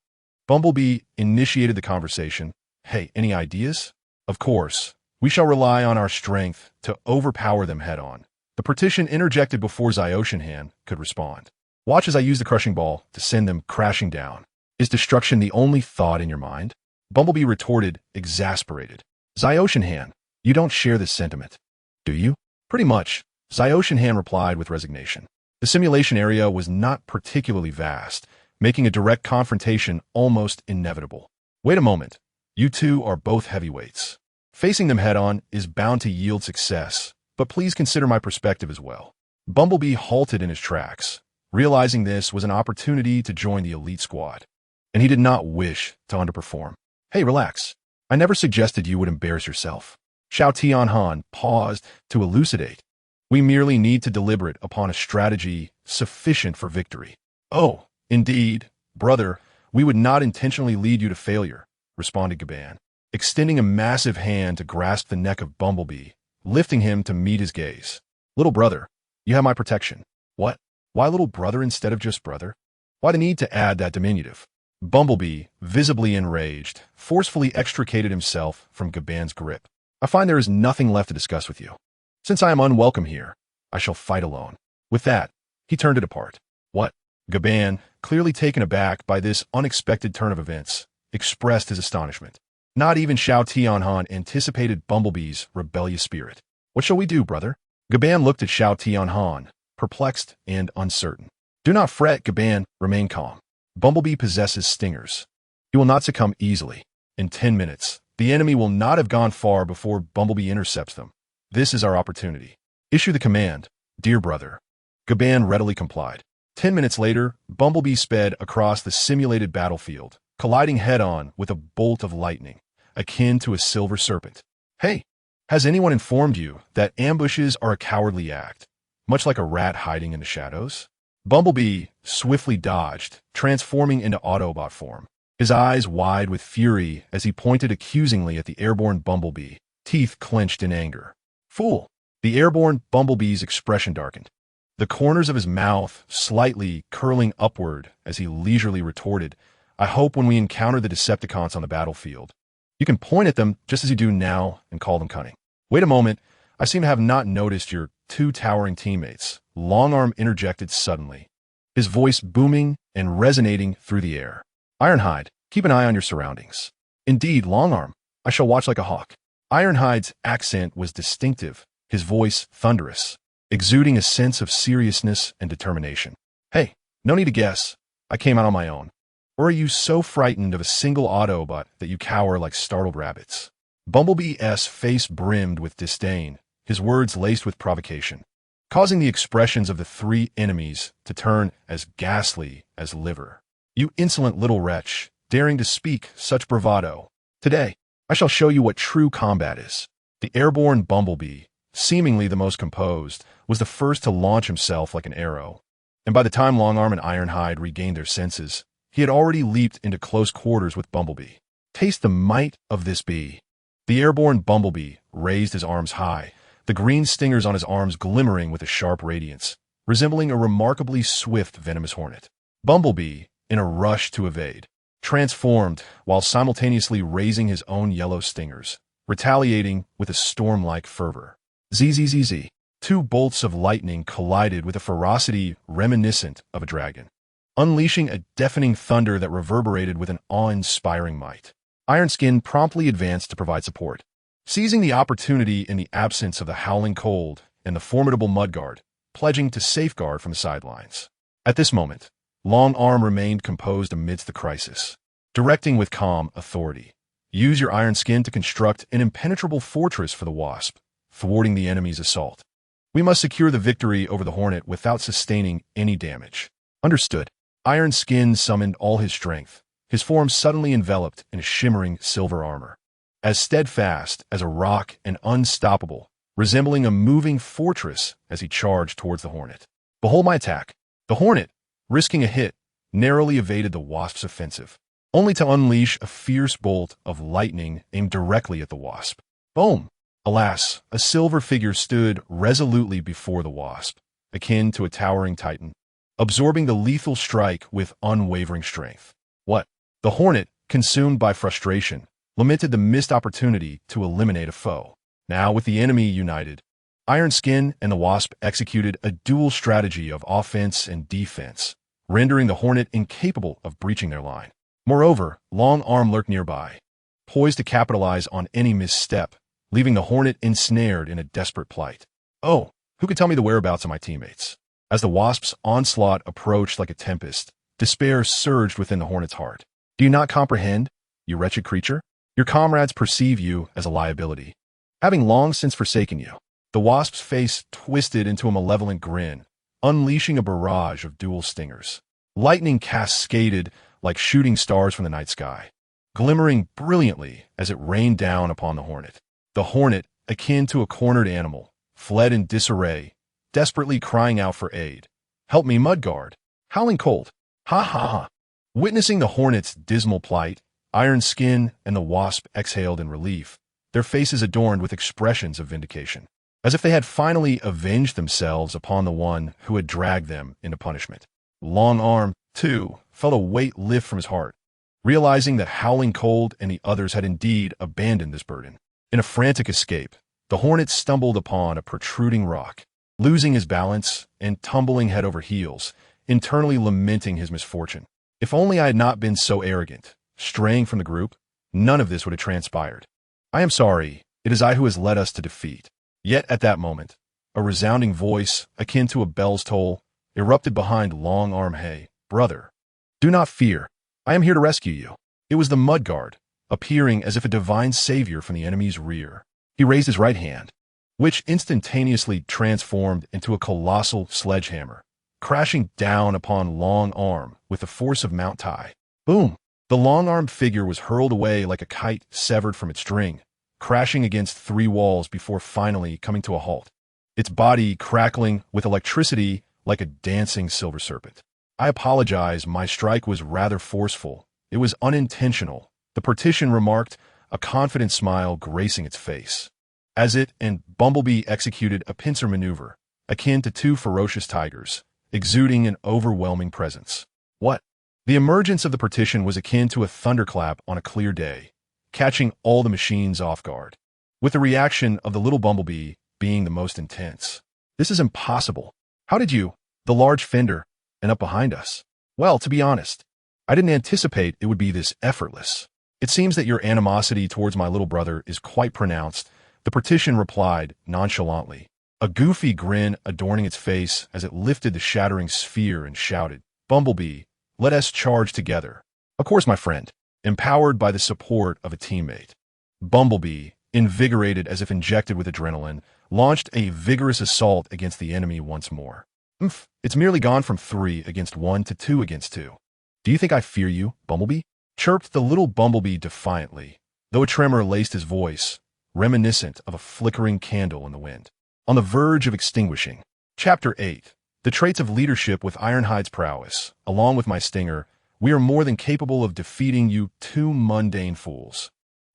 Bumblebee initiated the conversation. Hey, any ideas? Of course, we shall rely on our strength to overpower them head-on. The partition interjected before Zyoshinhan could respond. Watch as I use the crushing ball to send them crashing down. Is destruction the only thought in your mind? Bumblebee retorted, exasperated. Zyoshinhan, you don't share this sentiment, do you? Pretty much, Zyoshinhan replied with resignation. The simulation area was not particularly vast, making a direct confrontation almost inevitable. Wait a moment. You two are both heavyweights. Facing them head-on is bound to yield success, but please consider my perspective as well. Bumblebee halted in his tracks, realizing this was an opportunity to join the elite squad, and he did not wish to underperform. Hey, relax. I never suggested you would embarrass yourself. Xiao Tianhan paused to elucidate. We merely need to deliberate upon a strategy sufficient for victory. Oh, indeed, brother, we would not intentionally lead you to failure, responded Gaban, extending a massive hand to grasp the neck of Bumblebee, lifting him to meet his gaze. Little brother, you have my protection. What? Why little brother instead of just brother? Why the need to add that diminutive? Bumblebee, visibly enraged, forcefully extricated himself from Gaban's grip. I find there is nothing left to discuss with you. Since I am unwelcome here, I shall fight alone. With that, he turned to depart. What? Gaban, clearly taken aback by this unexpected turn of events, expressed his astonishment. Not even Xiao Tianhan anticipated Bumblebee's rebellious spirit. What shall we do, brother? Gaban looked at Xiao Tianhan, perplexed and uncertain. Do not fret, Gaban, remain calm. Bumblebee possesses stingers. He will not succumb easily. In 10 minutes, the enemy will not have gone far before Bumblebee intercepts them. This is our opportunity. Issue the command, dear brother. Gaban readily complied. 10 minutes later, Bumblebee sped across the simulated battlefield, colliding head-on with a bolt of lightning, akin to a silver serpent. Hey, has anyone informed you that ambushes are a cowardly act, much like a rat hiding in the shadows? Bumblebee swiftly dodged, transforming into Autobot form, his eyes wide with fury as he pointed accusingly at the airborne Bumblebee, teeth clenched in anger. Fool! The airborne Bumblebee's expression darkened, the corners of his mouth slightly curling upward as he leisurely retorted, I hope when we encounter the Decepticons on the battlefield, you can point at them just as you do now and call them cunning. Wait a moment, I seem to have not noticed your two towering teammates, Longarm interjected suddenly, his voice booming and resonating through the air. Ironhide, keep an eye on your surroundings. Indeed, Longarm, I shall watch like a hawk. Ironhide's accent was distinctive, his voice thunderous, exuding a sense of seriousness and determination. Hey, no need to guess. I came out on my own. Or are you so frightened of a single Autobot that you cower like startled rabbits? Bumblebee's face brimmed with disdain, his words laced with provocation, causing the expressions of the three enemies to turn as ghastly as liver. You insolent little wretch, daring to speak such bravado. Today, I shall show you what true combat is. The airborne Bumblebee, seemingly the most composed, was the first to launch himself like an arrow. And by the time Longarm and Ironhide regained their senses, he had already leaped into close quarters with Bumblebee. Taste the might of this bee. The airborne Bumblebee raised his arms high, the green stingers on his arms glimmering with a sharp radiance, resembling a remarkably swift venomous hornet. Bumblebee, in a rush to evade, transformed while simultaneously raising his own yellow stingers, retaliating with a storm-like fervor. Zzz. Two bolts of lightning collided with a ferocity reminiscent of a dragon, unleashing a deafening thunder that reverberated with an awe-inspiring might. Ironskin promptly advanced to provide support, seizing the opportunity in the absence of the howling cold and the formidable Mudguard, pledging to safeguard from the sidelines. At this moment, Longarm remained composed amidst the crisis, directing with calm authority. Use your Ironskin to construct an impenetrable fortress for the Wasp, thwarting the enemy's assault. We must secure the victory over the Hornet without sustaining any damage. Understood. Ironskin summoned all his strength, his form suddenly enveloped in a shimmering silver armor, as steadfast as a rock and unstoppable, resembling a moving fortress as he charged towards the Hornet. Behold my attack. The Hornet, risking a hit, narrowly evaded the Wasp's offensive, only to unleash a fierce bolt of lightning aimed directly at the Wasp. Boom! Alas, a silver figure stood resolutely before the Wasp, akin to a towering titan, absorbing the lethal strike with unwavering strength. What? The Hornet, consumed by frustration, lamented the missed opportunity to eliminate a foe. Now, with the enemy united, Ironskin and the Wasp executed a dual strategy of offense and defense, rendering the Hornet incapable of breaching their line. Moreover, Longarm lurked nearby, poised to capitalize on any misstep, leaving the Hornet ensnared in a desperate plight. Oh, who could tell me the whereabouts of my teammates? As the Wasp's onslaught approached like a tempest, despair surged within the Hornet's heart. Do you not comprehend, you wretched creature? Your comrades perceive you as a liability, having long since forsaken you. The Wasp's face twisted into a malevolent grin, unleashing a barrage of dual stingers. Lightning cascaded like shooting stars from the night sky, glimmering brilliantly as it rained down upon the Hornet. The Hornet, akin to a cornered animal, fled in disarray, desperately crying out for aid. "Help me, Mudguard! Howling cold! Ha ha ha!" Witnessing the Hornet's dismal plight, Iron Skin and the Wasp exhaled in relief, their faces adorned with expressions of vindication, as if they had finally avenged themselves upon the one who had dragged them into punishment. Long Arm, too, felt a weight lift from his heart, realizing that Howling Cold and the others had indeed abandoned this burden. In a frantic escape, the Hornet stumbled upon a protruding rock, losing his balance and tumbling head over heels, internally lamenting his misfortune. If only I had not been so arrogant, straying from the group, none of this would have transpired. I am sorry, it is I who has led us to defeat. Yet at that moment, a resounding voice, akin to a bell's toll, erupted behind Long Arm. "Hey, brother, do not fear. I am here to rescue you." It was the Mudguard, appearing as if a divine savior from the enemy's rear. He raised his right hand, which instantaneously transformed into a colossal sledgehammer, crashing down upon Long Arm with the force of Mount Tai. Boom! The long-armed figure was hurled away like a kite severed from its string, crashing against 3 walls before finally coming to a halt, its body crackling with electricity like a dancing silver serpent. "I apologize, my strike was rather forceful. It was unintentional," the partition remarked, a confident smile gracing its face, as it and Bumblebee executed a pincer maneuver, akin to 2 ferocious tigers, exuding an overwhelming presence. What? The emergence of the partition was akin to a thunderclap on a clear day, catching all the machines off guard, with the reaction of the little Bumblebee being the most intense. "This is impossible. How did you, the large fender, end up behind us?" "Well, to be honest, I didn't anticipate it would be this effortless. It seems that your animosity towards my little brother is quite pronounced," the partition replied nonchalantly, a goofy grin adorning its face as it lifted the shattering sphere and shouted, "Bumblebee, let us charge together." "Of course, my friend," empowered by the support of a teammate. Bumblebee, invigorated as if injected with adrenaline, launched a vigorous assault against the enemy once more. It's merely gone from 3 against 1 to 2 against 2. "Do you think I fear you, Bumblebee?" chirped the little Bumblebee defiantly, though a tremor laced his voice, reminiscent of a flickering candle in the wind, on the verge of extinguishing. Chapter 8. The traits of leadership. With Ironhide's prowess, along with my stinger, we are more than capable of defeating you 2 mundane fools.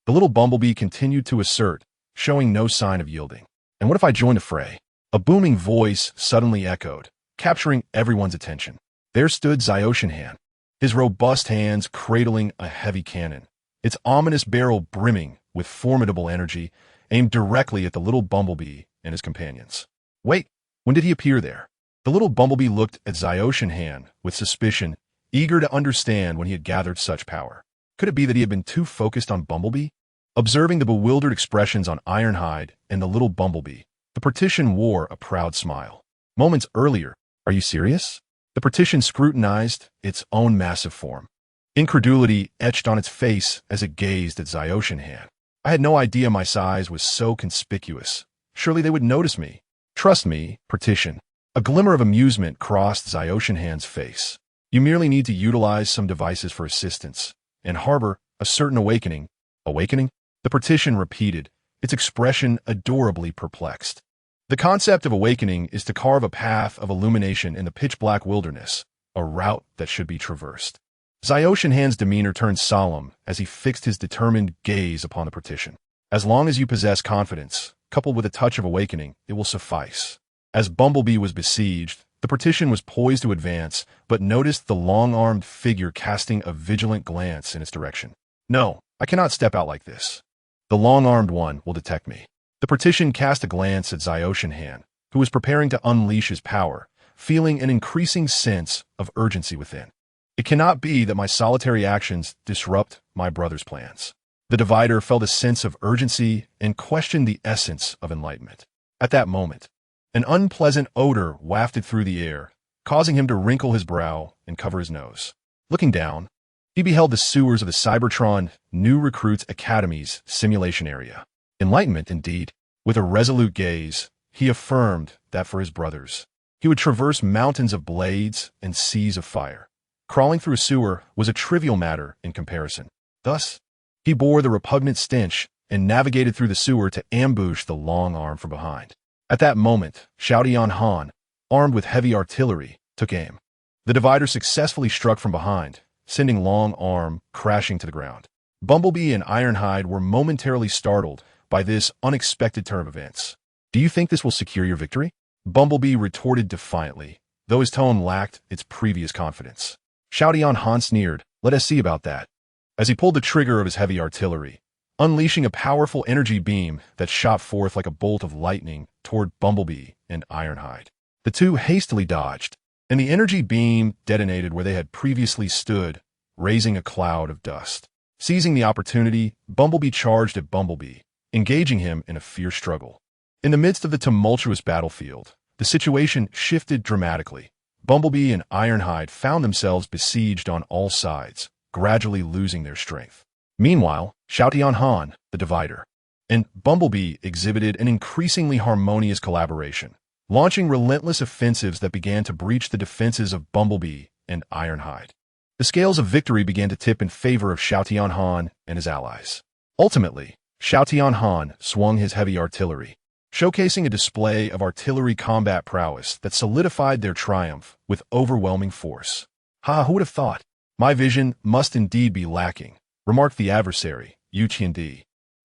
The little Bumblebee continued to assert, showing no sign of yielding. "And what if I join the fray?" A booming voice suddenly echoed, capturing everyone's attention. There stood Zyoshinhan, his robust hands cradling a heavy cannon, its ominous barrel brimming with formidable energy, aimed directly at the little Bumblebee and his companions. "Wait, when did he appear there?" The little Bumblebee looked at Zyoshinhan with suspicion, eager to understand when he had gathered such power. Could it be that he had been too focused on Bumblebee? Observing the bewildered expressions on Ironhide and the little Bumblebee, the partition wore a proud smile. Moments earlier, "Are you serious?" The partition scrutinized its own massive form, incredulity etched on its face as it gazed at Zyoshinhan. "I had no idea my size was so conspicuous. Surely they would notice me." "Trust me, partition." A glimmer of amusement crossed Zyoshinhan's face. "You merely need to utilize some devices for assistance, and harbor a certain awakening." "Awakening?" the partition repeated, its expression adorably perplexed. "The concept of awakening is to carve a path of illumination in the pitch-black wilderness, a route that should be traversed." Zyoshinhan's demeanor turned solemn as he fixed his determined gaze upon the partition. "As long as you possess confidence, coupled with a touch of awakening, it will suffice." As Bumblebee was besieged, the partition was poised to advance, but noticed the long-armed figure casting a vigilant glance in its direction. "No, I cannot step out like this. The long-armed one will detect me." The partition cast a glance at Zyoshinhan, who was preparing to unleash his power, feeling an increasing sense of urgency within. "It cannot be that my solitary actions disrupt my brother's plans." The divider felt a sense of urgency and questioned the essence of enlightenment. At that moment, an unpleasant odor wafted through the air, causing him to wrinkle his brow and cover his nose. Looking down, he beheld the sewers of the Cybertron New Recruits Academy's simulation area. Enlightenment, indeed. With a resolute gaze, he affirmed that for his brothers, he would traverse mountains of blades and seas of fire. Crawling through a sewer was a trivial matter in comparison. Thus, he bore the repugnant stench and navigated through the sewer to ambush the long arm from behind. At that moment, Xiaotian Han, armed with heavy artillery, took aim. The divider successfully struck from behind, sending Long Arm crashing to the ground. Bumblebee and Ironhide were momentarily startled by this unexpected turn of events. "Do you think this will secure your victory?" Bumblebee retorted defiantly, though his tone lacked its previous confidence. Xiaotian Han sneered, "Let us see about that," as he pulled the trigger of his heavy artillery, unleashing a powerful energy beam that shot forth like a bolt of lightning toward Bumblebee and Ironhide. The two hastily dodged, and the energy beam detonated where they had previously stood, raising a cloud of dust. Seizing the opportunity, Bumblebee charged at Bumblebee, engaging him in a fierce struggle. In the midst of the tumultuous battlefield, the situation shifted dramatically. Bumblebee and Ironhide found themselves besieged on all sides, gradually losing their strength. Meanwhile, Xiaotian Han, the divider, and Bumblebee exhibited an increasingly harmonious collaboration, launching relentless offensives that began to breach the defenses of Bumblebee and Ironhide. The scales of victory began to tip in favor of Xiaotian Han and his allies. Ultimately, Xiaotian Han swung his heavy artillery, showcasing a display of artillery combat prowess that solidified their triumph with overwhelming force. Who would have thought? "My vision must indeed be lacking," remarked the adversary, Yu Qiandi,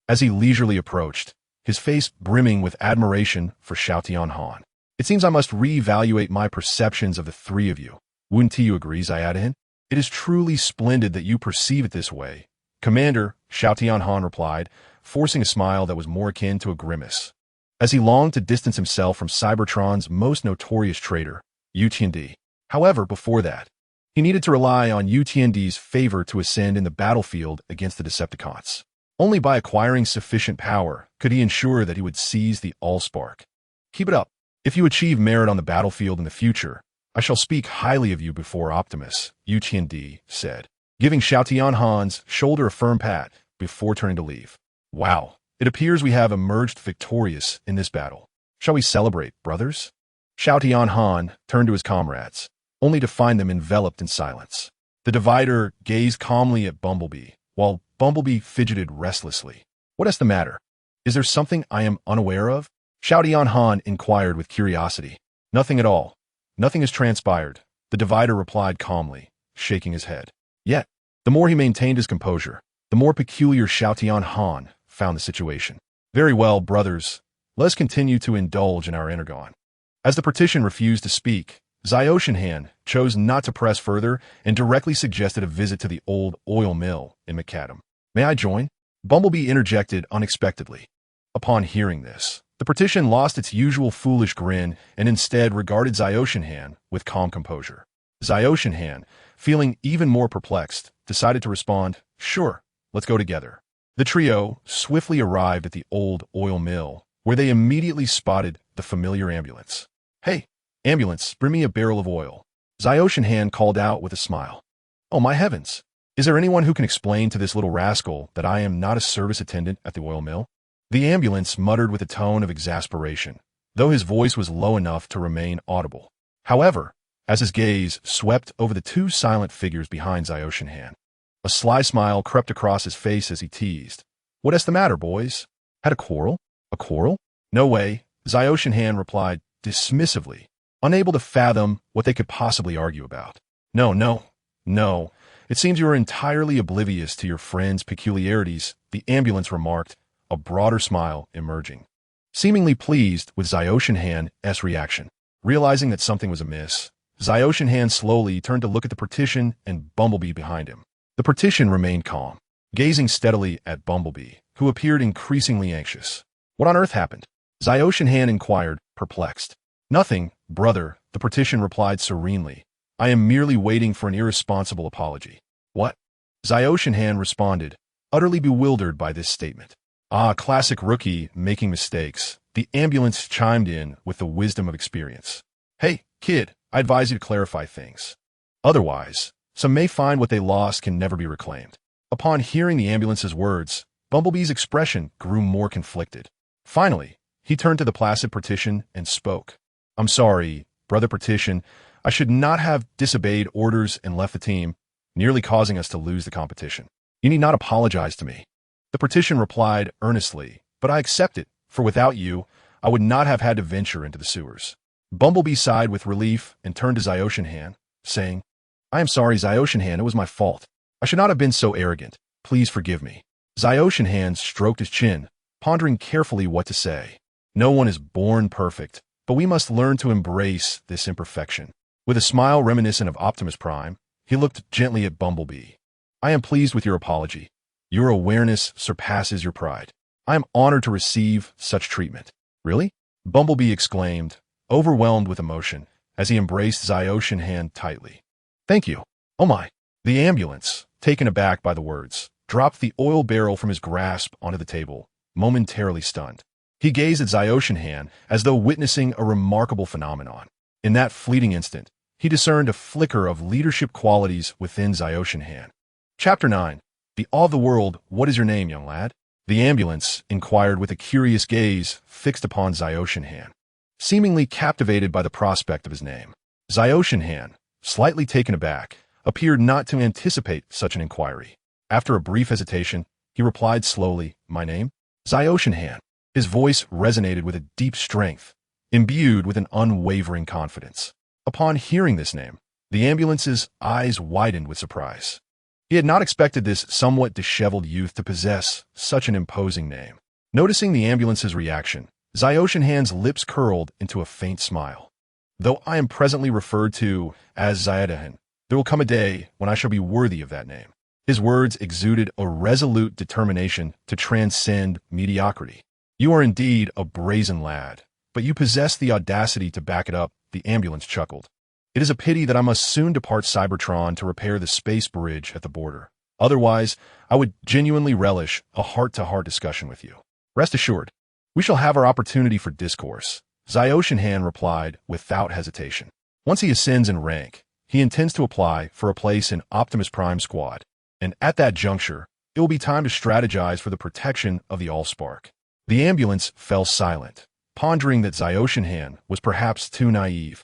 as he leisurely approached, his face brimming with admiration for Xiaotian Han. "It seems I must re-evaluate my perceptions of the three of you. Wouldn't you agree, Xiaotian? It is truly splendid that you perceive it this way." "Commander," Xiaotian Han replied, forcing a smile that was more akin to a grimace, as he longed to distance himself from Cybertron's most notorious traitor, Yu Qiandi. However, before that, he needed to rely on Yu Qiandi's favor to ascend in the battlefield against the Decepticons. Only by acquiring sufficient power could he ensure that he would seize the Allspark. "Keep it up. If you achieve merit on the battlefield in the future, I shall speak highly of you before Optimus," Yu Qiandi said, giving Xiaotian Han's shoulder a firm pat before turning to leave. "Wow, it appears we have emerged victorious in this battle. Shall we celebrate, brothers?" Xiaotian Han turned to his comrades, only to find them enveloped in silence. The divider gazed calmly at Bumblebee, while Bumblebee fidgeted restlessly. "What is the matter? Is there something I am unaware of?" Xiaotian Han inquired with curiosity. "Nothing at all. Nothing has transpired," the divider replied calmly, shaking his head. Yet, the more he maintained his composure, the more peculiar Xiaotian Han found the situation. "Very well, brothers. Let us continue to indulge in our energon." As the partition refused to speak, Xiaotian chose not to press further and directly suggested a visit to the old oil mill in Macadam. "May I join?" Bumblebee interjected unexpectedly. Upon hearing this, the partition lost its usual foolish grin and instead regarded Xiaotian with calm composure. Xiaotian, feeling even more perplexed, decided to respond, "Sure, let's go together." The trio swiftly arrived at the old oil mill, where they immediately spotted the familiar ambulance. "Hey, ambulance, bring me a barrel of oil," Xiaotian called out with a smile. "Oh my heavens! Is there anyone who can explain to this little rascal that I am not a service attendant at the oil mill?" The ambulance muttered with a tone of exasperation, though his voice was low enough to remain audible. However, as his gaze swept over the two silent figures behind Xiaotian, a sly smile crept across his face as he teased. "What is the matter, boys? Had a quarrel? A quarrel?" "No way," Xiaotian replied dismissively, unable to fathom what they could possibly argue about. No. It seems you are entirely oblivious to your friend's peculiarities," the ambulance remarked, a broader smile emerging. Seemingly pleased with Xiaotian's reaction, realizing that something was amiss, Xiaotian slowly turned to look at the partition and Bumblebee behind him. The partition remained calm, gazing steadily at Bumblebee, who appeared increasingly anxious. "What on earth happened?" Xiaotian inquired, perplexed. "Nothing, brother," the partition replied serenely. "I am merely waiting for an irresponsible apology." "What?" Xiaotian responded, utterly bewildered by this statement. Classic rookie making mistakes," the ambulance chimed in with the wisdom of experience. "Hey, kid, I advise you to clarify things. Otherwise, some may find what they lost can never be reclaimed." Upon hearing the ambulance's words, Bumblebee's expression grew more conflicted. Finally, he turned to the placid partition and spoke. "I'm sorry, brother partition. I should not have disobeyed orders and left the team, nearly causing us to lose the competition. You need not apologize to me." The partition replied earnestly, "But I accept it, for without you, I would not have had to venture into the sewers." Bumblebee sighed with relief and turned to Zyoshinhan, saying, "I am sorry, Zyoshinhan, it was my fault. I should not have been so arrogant. Please forgive me." Zyoshinhan stroked his chin, pondering carefully what to say. No one is born perfect, but we must learn to embrace this imperfection. With a smile reminiscent of Optimus Prime, he looked gently at Bumblebee. "I am pleased with your apology. Your awareness surpasses your pride. I am honored to receive such treatment." "Really?" Bumblebee exclaimed, overwhelmed with emotion, as he embraced Zyoshinhan tightly. "Thank you. Oh my." The ambulance, taken aback by the words, dropped the oil barrel from his grasp onto the table, momentarily stunned. He gazed at Zyoshinhan as though witnessing a remarkable phenomenon. In that fleeting instant, he discerned a flicker of leadership qualities within Zyoshinhan. Chapter 9. The Awe of the World. What is your name, young lad? The ambulance inquired with a curious gaze fixed upon Zyoshinhan, seemingly captivated by the prospect of his name. Zyoshinhan, slightly taken aback, appeared not to anticipate such an inquiry. After a brief hesitation, he replied slowly, "My name? Zyoshinhan." His voice resonated with a deep strength, imbued with an unwavering confidence. Upon hearing this name, the ambulance's eyes widened with surprise. He had not expected this somewhat disheveled youth to possess such an imposing name. Noticing the ambulance's reaction, Zyoshinhan's lips curled into a faint smile. "Though I am presently referred to as Zyadahan, there will come a day when I shall be worthy of that name." His words exuded a resolute determination to transcend mediocrity. "You are indeed a brazen lad, but you possess the audacity to back it up," the ambulance chuckled. "It is a pity that I must soon depart Cybertron to repair the space bridge at the border. Otherwise, I would genuinely relish a heart-to-heart discussion with you. Rest assured, we shall have our opportunity for discourse," Zyoshinhan replied without hesitation. Once he ascends in rank, he intends to apply for a place in Optimus Prime's squad, and at that juncture, it will be time to strategize for the protection of the Allspark. The ambulance fell silent, pondering that Zyoshinhan was perhaps too naive,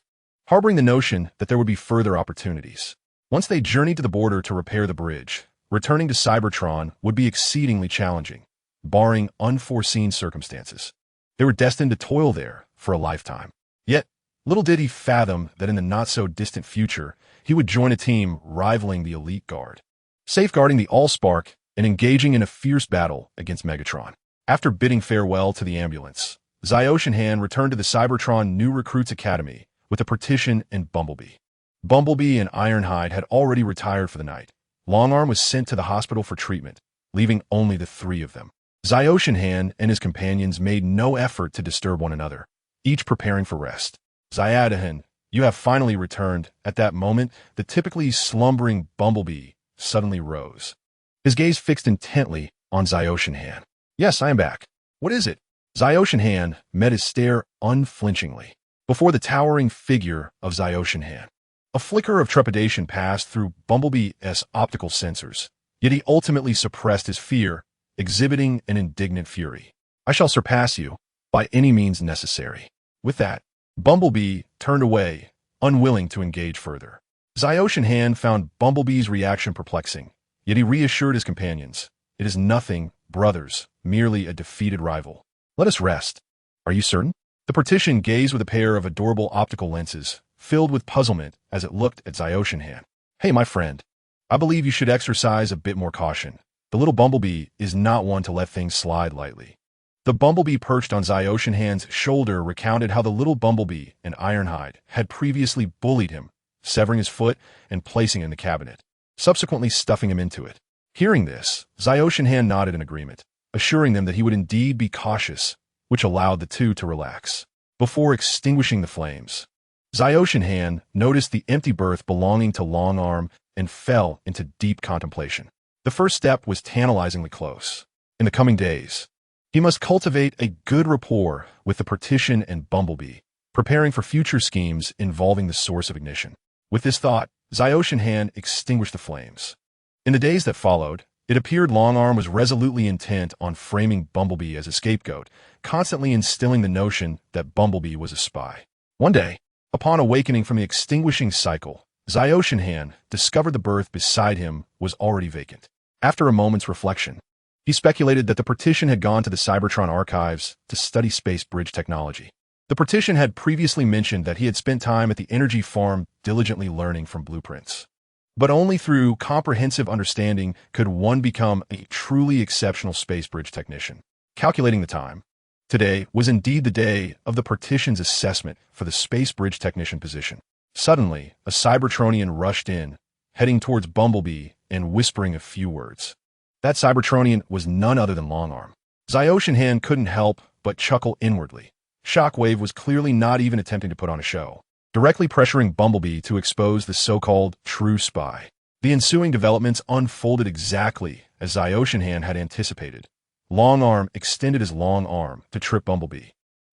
harboring the notion that there would be further opportunities. Once they journeyed to the border to repair the bridge, returning to Cybertron would be exceedingly challenging, barring unforeseen circumstances. They were destined to toil there for a lifetime. Yet, little did he fathom that in the not-so-distant future, he would join a team rivaling the Elite Guard, safeguarding the Allspark and engaging in a fierce battle against Megatron. After bidding farewell to the ambulance, Zyoshinhan returned to the Cybertron New Recruits Academy with the Partition and Bumblebee. Bumblebee and Ironhide had already retired for the night. Longarm was sent to the hospital for treatment, leaving only the three of them. Zyoshinhan and his companions made no effort to disturb one another, each preparing for rest. "Zyadahan, you have finally returned." At that moment, the typically slumbering Bumblebee suddenly rose, his gaze fixed intently on Zyoshinhan. "Yes, I am back. What is it?" Zyoshinhan met his stare unflinchingly before the towering figure of Zyoshinhan. A flicker of trepidation passed through Bumblebee's optical sensors, yet he ultimately suppressed his fear, exhibiting an indignant fury. "I shall surpass you by any means necessary." With that, Bumblebee turned away, unwilling to engage further. Zyoshinhan found Bumblebee's reaction perplexing, yet he reassured his companions. "It is nothing, brothers, merely a defeated rival. Let us rest." "Are you certain?" The Partition gazed with a pair of adorable optical lenses, filled with puzzlement as it looked at Zyoshinhan. "Hey, my friend, I believe you should exercise a bit more caution. The little Bumblebee is not one to let things slide lightly." The Bumblebee perched on Zyoshinhan's shoulder recounted how the little Bumblebee and Ironhide had previously bullied him, severing his foot and placing it in the cabinet, subsequently stuffing him into it. Hearing this, Zyoshinhan nodded in agreement, assuring them that he would indeed be cautious, which allowed the two to relax. Before extinguishing the flames, Zyoshinhan noticed the empty berth belonging to Longarm and fell into deep contemplation. The first step was tantalizingly close. In the coming days, he must cultivate a good rapport with the Partition and Bumblebee, preparing for future schemes involving the source of ignition. With this thought, Zyoshinhan extinguished the flames. In the days that followed, it appeared Longarm was resolutely intent on framing Bumblebee as a scapegoat, constantly instilling the notion that Bumblebee was a spy. One day, upon awakening from the extinguishing cycle, Zyoshinhan discovered the berth beside him was already vacant. After a moment's reflection, He speculated that the partition had gone to the Cybertron archives to study space bridge technology. The partition had previously mentioned that he had spent time at the energy farm diligently learning from blueprints. But only through comprehensive understanding could one become a truly exceptional space bridge technician. Calculating the time, today was indeed the day of the partition's assessment for the space bridge technician position. Suddenly, a Cybertronian rushed in, heading towards Bumblebee and whispering a few words. That Cybertronian was none other than Longarm. Ziotian couldn't help but chuckle inwardly. Shockwave was clearly not even attempting to put on a show, directly pressuring Bumblebee to expose the so-called true spy. The ensuing developments unfolded exactly as Ziotian had anticipated. Longarm extended his long arm to trip Bumblebee,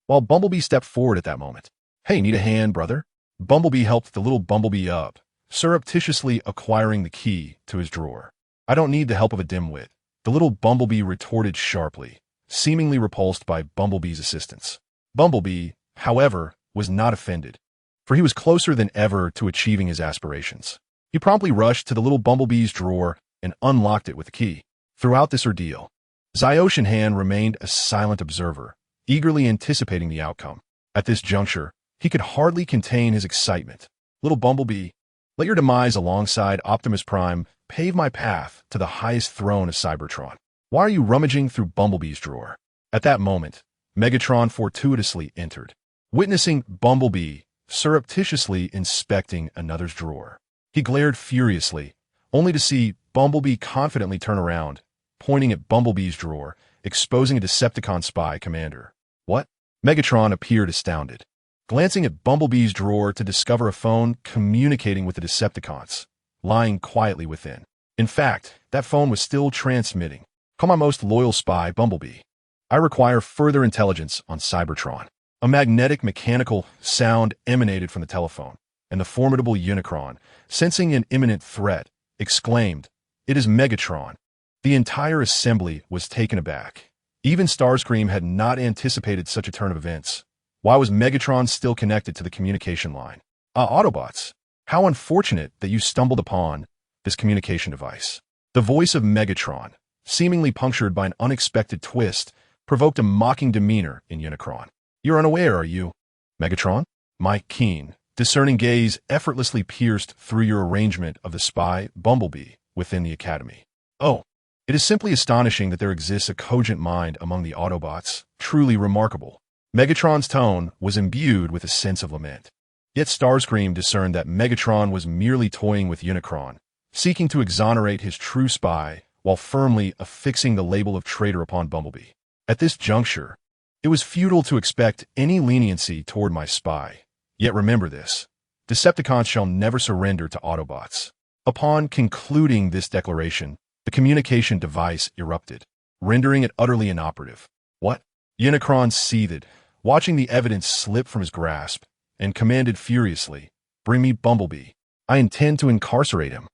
while Bumblebee stepped forward at that moment. "Hey, need a hand, brother?" Bumblebee helped the little Bumblebee up, surreptitiously acquiring the key to his drawer. "I don't need the help of a dimwit," the little Bumblebee retorted sharply, seemingly repulsed by Bumblebee's assistance. Bumblebee, however, was not offended, for he was closer than ever to achieving his aspirations. He promptly rushed to the little Bumblebee's drawer and unlocked it with the key. Throughout this ordeal, Ziotian remained a silent observer, eagerly anticipating the outcome. At this juncture, he could hardly contain his excitement. "Little Bumblebee, let your demise alongside Optimus Prime pave my path to the highest throne of Cybertron. Why are you rummaging through Bumblebee's drawer?" At that moment, Megatron fortuitously entered, witnessing Bumblebee surreptitiously inspecting another's drawer. He glared furiously, only to see Bumblebee confidently turn around, pointing at Bumblebee's drawer, exposing a Decepticon spy commander. "What?" Megatron appeared astounded, glancing at Bumblebee's drawer to discover a phone communicating with the Decepticons, lying quietly within. In fact, that phone was still transmitting. "Call my most loyal spy, Bumblebee. I require further intelligence on Cybertron." A magnetic mechanical sound emanated from the telephone, and the formidable Unicron, sensing an imminent threat, exclaimed, "It is Megatron." The entire assembly was taken aback. Even Starscream had not anticipated such a turn of events. Why was Megatron still connected to the communication line? Autobots, how unfortunate that you stumbled upon this communication device. The voice of Megatron, seemingly punctured by an unexpected twist, provoked a mocking demeanor in Unicron. "You're unaware, are you, Megatron?" My keen, discerning gaze effortlessly pierced through your arrangement of the spy, Bumblebee, within the Academy. "Oh, it is simply astonishing that there exists a cogent mind among the Autobots. Truly remarkable." Megatron's tone was imbued with a sense of lament. Yet Starscream discerned that Megatron was merely toying with Unicron, seeking to exonerate his true spy while firmly affixing the label of traitor upon Bumblebee. At this juncture, it was futile to expect any leniency toward my spy. Yet remember this: Decepticons shall never surrender to Autobots. Upon concluding this declaration, the communication device erupted, rendering it utterly inoperative. "What?" Unicron seethed, watching the evidence slip from his grasp, and commanded furiously, "Bring me Bumblebee. I intend to incarcerate him."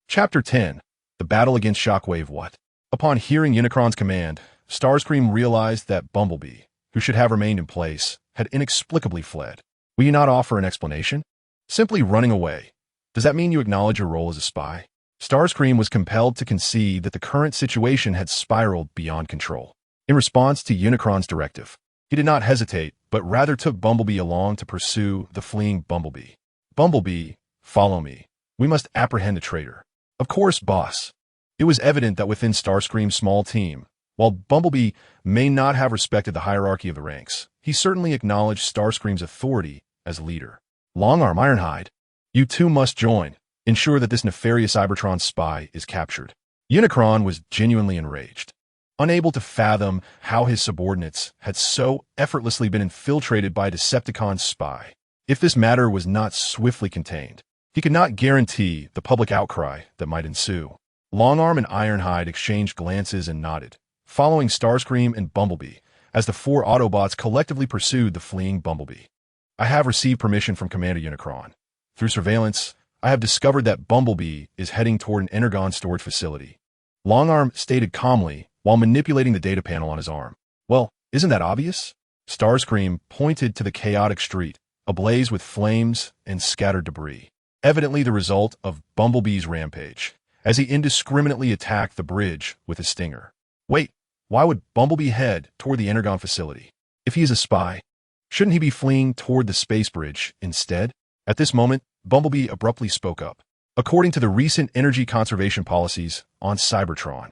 Chapter 10. The Battle Against Shockwave. What? Upon hearing Unicron's command, Starscream realized that Bumblebee, who should have remained in place, had inexplicably fled. "Will you not offer an explanation?" "Simply running away. Does that mean you acknowledge your role as a spy?" Starscream was compelled to concede that the current situation had spiraled beyond control. In response to Unicron's directive, he did not hesitate, but rather took Bumblebee along to pursue the fleeing Bumblebee. "Bumblebee, follow me. We must apprehend the traitor." "Of course, boss." It was evident that within Starscream's small team, while Bumblebee may not have respected the hierarchy of the ranks, he certainly acknowledged Starscream's authority as leader. "Longarm, Ironhide, you two must join. Ensure that this nefarious Cybertron spy is captured." Unicron was genuinely enraged, unable to fathom how his subordinates had so effortlessly been infiltrated by a Decepticon spy. If this matter was not swiftly contained, he could not guarantee the public outcry that might ensue. Longarm and Ironhide exchanged glances and nodded, following Starscream and Bumblebee as the four Autobots collectively pursued the fleeing Bumblebee. "I have received permission from Commander Unicron. Through surveillance, I have discovered that Bumblebee is heading toward an Energon storage facility," Longarm stated calmly while manipulating the data panel on his arm. "Well, isn't that obvious?" Starscream pointed to the chaotic street, ablaze with flames and scattered debris, evidently the result of Bumblebee's rampage, as he indiscriminately attacked the bridge with a stinger. Wait, why would Bumblebee head toward the Energon facility? If he is a spy, shouldn't he be fleeing toward the space bridge instead? At this moment, Bumblebee abruptly spoke up. According to the recent energy conservation policies on Cybertron,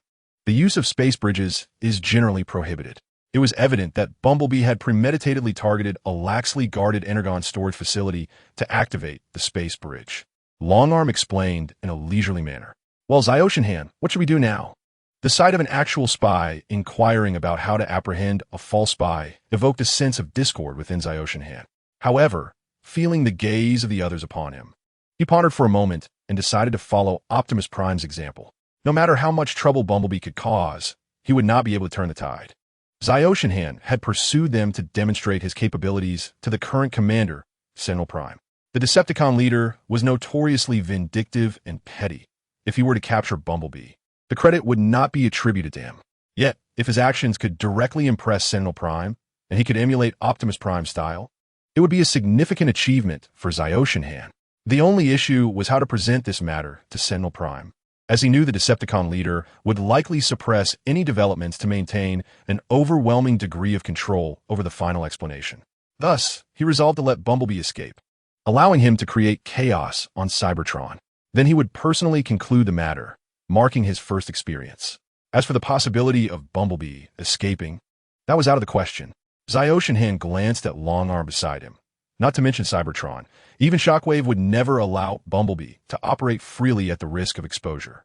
the use of space bridges is generally prohibited. It was evident that Bumblebee had premeditatedly targeted a laxly guarded Energon storage facility to activate the space bridge. Longarm explained in a leisurely manner. Well, Zyoshinhan, what should we do now? The sight of an actual spy inquiring about how to apprehend a false spy evoked a sense of discord within Zyoshinhan. However, feeling the gaze of the others upon him, he pondered for a moment and decided to follow Optimus Prime's example. No matter how much trouble Bumblebee could cause, he would not be able to turn the tide. Zyoshinhan had pursued them to demonstrate his capabilities to the current commander, Sentinel Prime. The Decepticon leader was notoriously vindictive and petty. If he were to capture Bumblebee, the credit would not be attributed to him. Yet, if his actions could directly impress Sentinel Prime, and he could emulate Optimus Prime's style, it would be a significant achievement for Zyoshinhan. The only issue was how to present this matter to Sentinel Prime, as he knew the Decepticon leader would likely suppress any developments to maintain an overwhelming degree of control over the final explanation. Thus, he resolved to let Bumblebee escape, allowing him to create chaos on Cybertron. Then he would personally conclude the matter, marking his first experience. As for the possibility of Bumblebee escaping, that was out of the question. Zyoshinhan glanced at Longarm beside him. Not to mention Cybertron, even Shockwave would never allow Bumblebee to operate freely at the risk of exposure.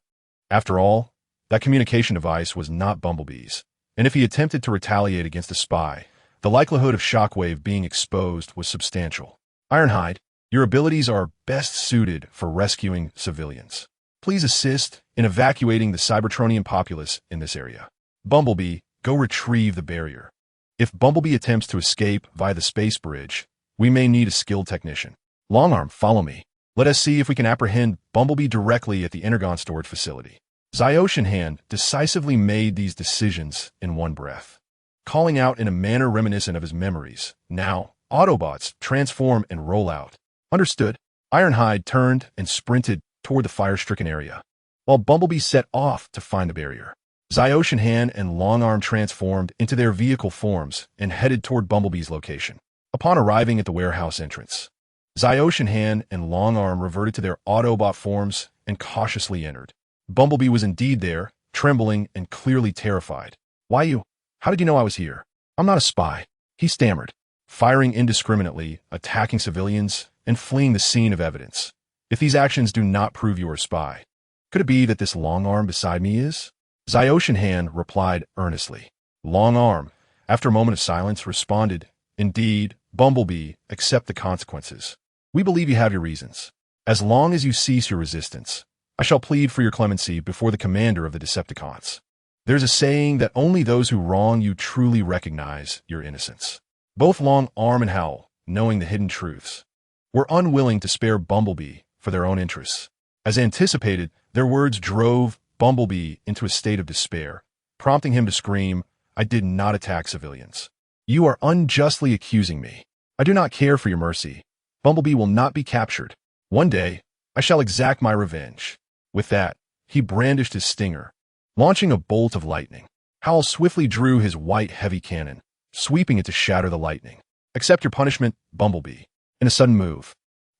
After all, that communication device was not Bumblebee's, and if he attempted to retaliate against a spy, the likelihood of Shockwave being exposed was substantial. Ironhide, your abilities are best suited for rescuing civilians. Please assist in evacuating the Cybertronian populace in this area. Bumblebee, go retrieve the barrier. If Bumblebee attempts to escape via the space bridge, we may need a skilled technician. Longarm, follow me. Let us see if we can apprehend Bumblebee directly at the Energon storage facility. Zyoshinhan decisively made these decisions in one breath, calling out in a manner reminiscent of his memories. Now, Autobots, transform and roll out. Understood. Ironhide turned and sprinted toward the fire-stricken area, while Bumblebee set off to find the barrier. Zyoshinhan and Longarm transformed into their vehicle forms and headed toward Bumblebee's location. Upon arriving at the warehouse entrance, Zyoshinhan and Longarm reverted to their Autobot forms and cautiously entered. Bumblebee was indeed there, trembling and clearly terrified. Why you? How did you know I was here? I'm not a spy, he stammered, firing indiscriminately, attacking civilians, and fleeing the scene of evidence. If these actions do not prove you are a spy, could it be that this Longarm beside me is? Zyoshinhan replied earnestly. Longarm, after a moment of silence, responded, Indeed, Bumblebee, accept the consequences. We believe you have your reasons. As long as you cease your resistance, I shall plead for your clemency before the commander of the Decepticons. There's a saying that only those who wrong you truly recognize your innocence. Both Longarm and Howl, knowing the hidden truths, were unwilling to spare Bumblebee for their own interests. As anticipated, their words drove Bumblebee into a state of despair, prompting him to scream, I did not attack civilians. You are unjustly accusing me. I do not care for your mercy. Bumblebee will not be captured. One day, I shall exact my revenge. With that, he brandished his stinger, launching a bolt of lightning. Howl swiftly drew his white heavy cannon, sweeping it to shatter the lightning. Accept your punishment, Bumblebee. In a sudden move,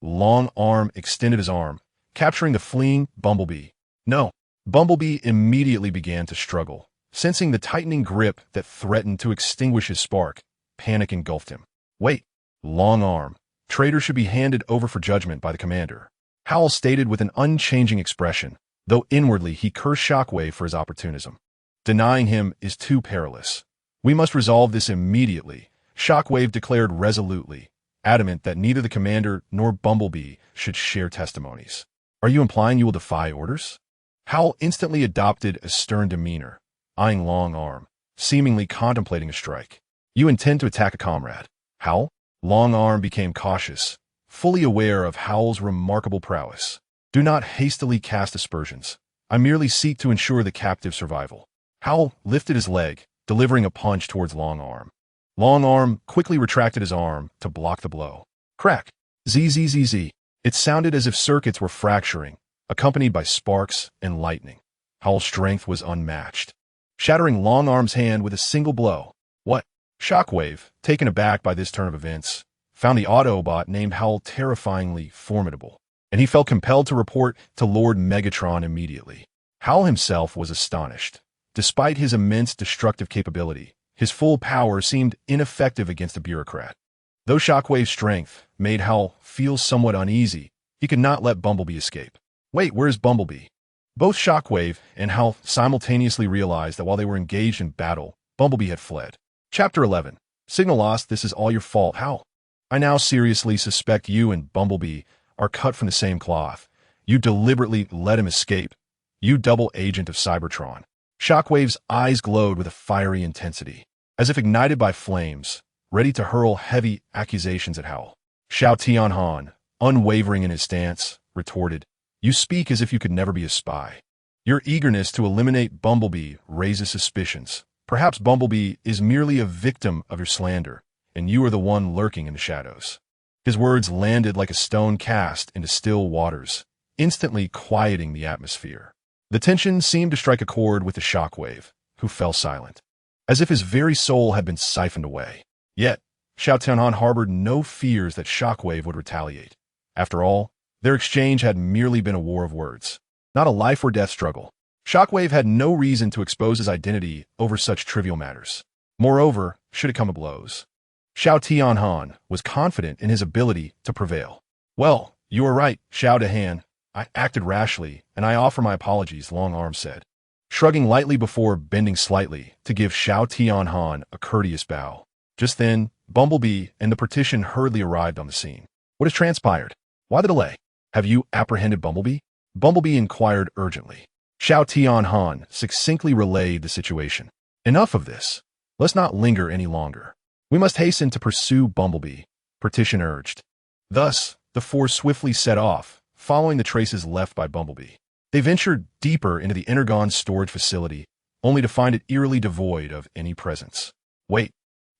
Longarm extended his arm, capturing the fleeing Bumblebee. No. Bumblebee immediately began to struggle. Sensing the tightening grip that threatened to extinguish his spark, panic engulfed him. Wait, Longarm. Traitor should be handed over for judgment by the commander. Howl stated with an unchanging expression, though inwardly he cursed Shockwave for his opportunism. Denying him is too perilous. We must resolve this immediately, Shockwave declared resolutely, adamant that neither the commander nor Bumblebee should share testimonies. Are you implying you will defy orders? Howl instantly adopted a stern demeanor, eyeing Longarm, seemingly contemplating a strike. You intend to attack a comrade. Howl? Longarm became cautious, fully aware of Howl's remarkable prowess. Do not hastily cast aspersions. I merely seek to ensure the captive's survival. Howl lifted his leg, delivering a punch towards Longarm. Longarm quickly retracted his arm to block the blow. Crack! Zzz. It sounded as if circuits were fracturing, accompanied by sparks and lightning. Howl's strength was unmatched. shattering Long Arm's hand with a single blow. What? Shockwave, taken aback by this turn of events, found the Autobot named Howl terrifyingly formidable, and he felt compelled to report to Lord Megatron immediately. Howl himself was astonished. Despite his immense destructive capability, his full power seemed ineffective against a bureaucrat. Though Shockwave's strength made Howl feel somewhat uneasy, he could not let Bumblebee escape. Wait, where's Bumblebee? Both Shockwave and Howl simultaneously realized that while they were engaged in battle, Bumblebee had fled. Chapter 11. Signal lost. This is all your fault, Howl. I now seriously suspect you and Bumblebee are cut from the same cloth. You deliberately let him escape. You double agent of Cybertron. Shockwave's eyes glowed with a fiery intensity, as if ignited by flames, ready to hurl heavy accusations at Howl. Xiao Tianhan, unwavering in his stance, retorted, "You speak as if you could never be a spy. Your eagerness to eliminate Bumblebee raises suspicions. Perhaps Bumblebee is merely a victim of your slander, and you are the one lurking in the shadows." His words landed like a stone cast into still waters, instantly quieting the atmosphere. The tension seemed to strike a chord with the Shockwave, who fell silent, as if his very soul had been siphoned away. Yet, Xiao Tianhan harbored no fears that Shockwave would retaliate. After all, their exchange had merely been a war of words, not a life-or-death struggle. Shockwave had no reason to expose his identity over such trivial matters. Moreover, should it come to blows, Xiao Tianhan was confident in his ability to prevail. "Well, you are right, Xiao Dehan. I acted rashly, and I offer my apologies," Long Arm said, shrugging lightly before bending slightly to give Xiao Tianhan a courteous bow. Just then, Bumblebee and the partition hurriedly arrived on the scene. "What has transpired? Why the delay? Have you apprehended Bumblebee?" Bumblebee inquired urgently. Xiao Tianhan succinctly relayed the situation. "Enough of this. Let's not linger any longer. We must hasten to pursue Bumblebee," Partition urged. Thus, the four swiftly set off, following the traces left by Bumblebee. They ventured deeper into the Energon storage facility, only to find it eerily devoid of any presence. "Wait,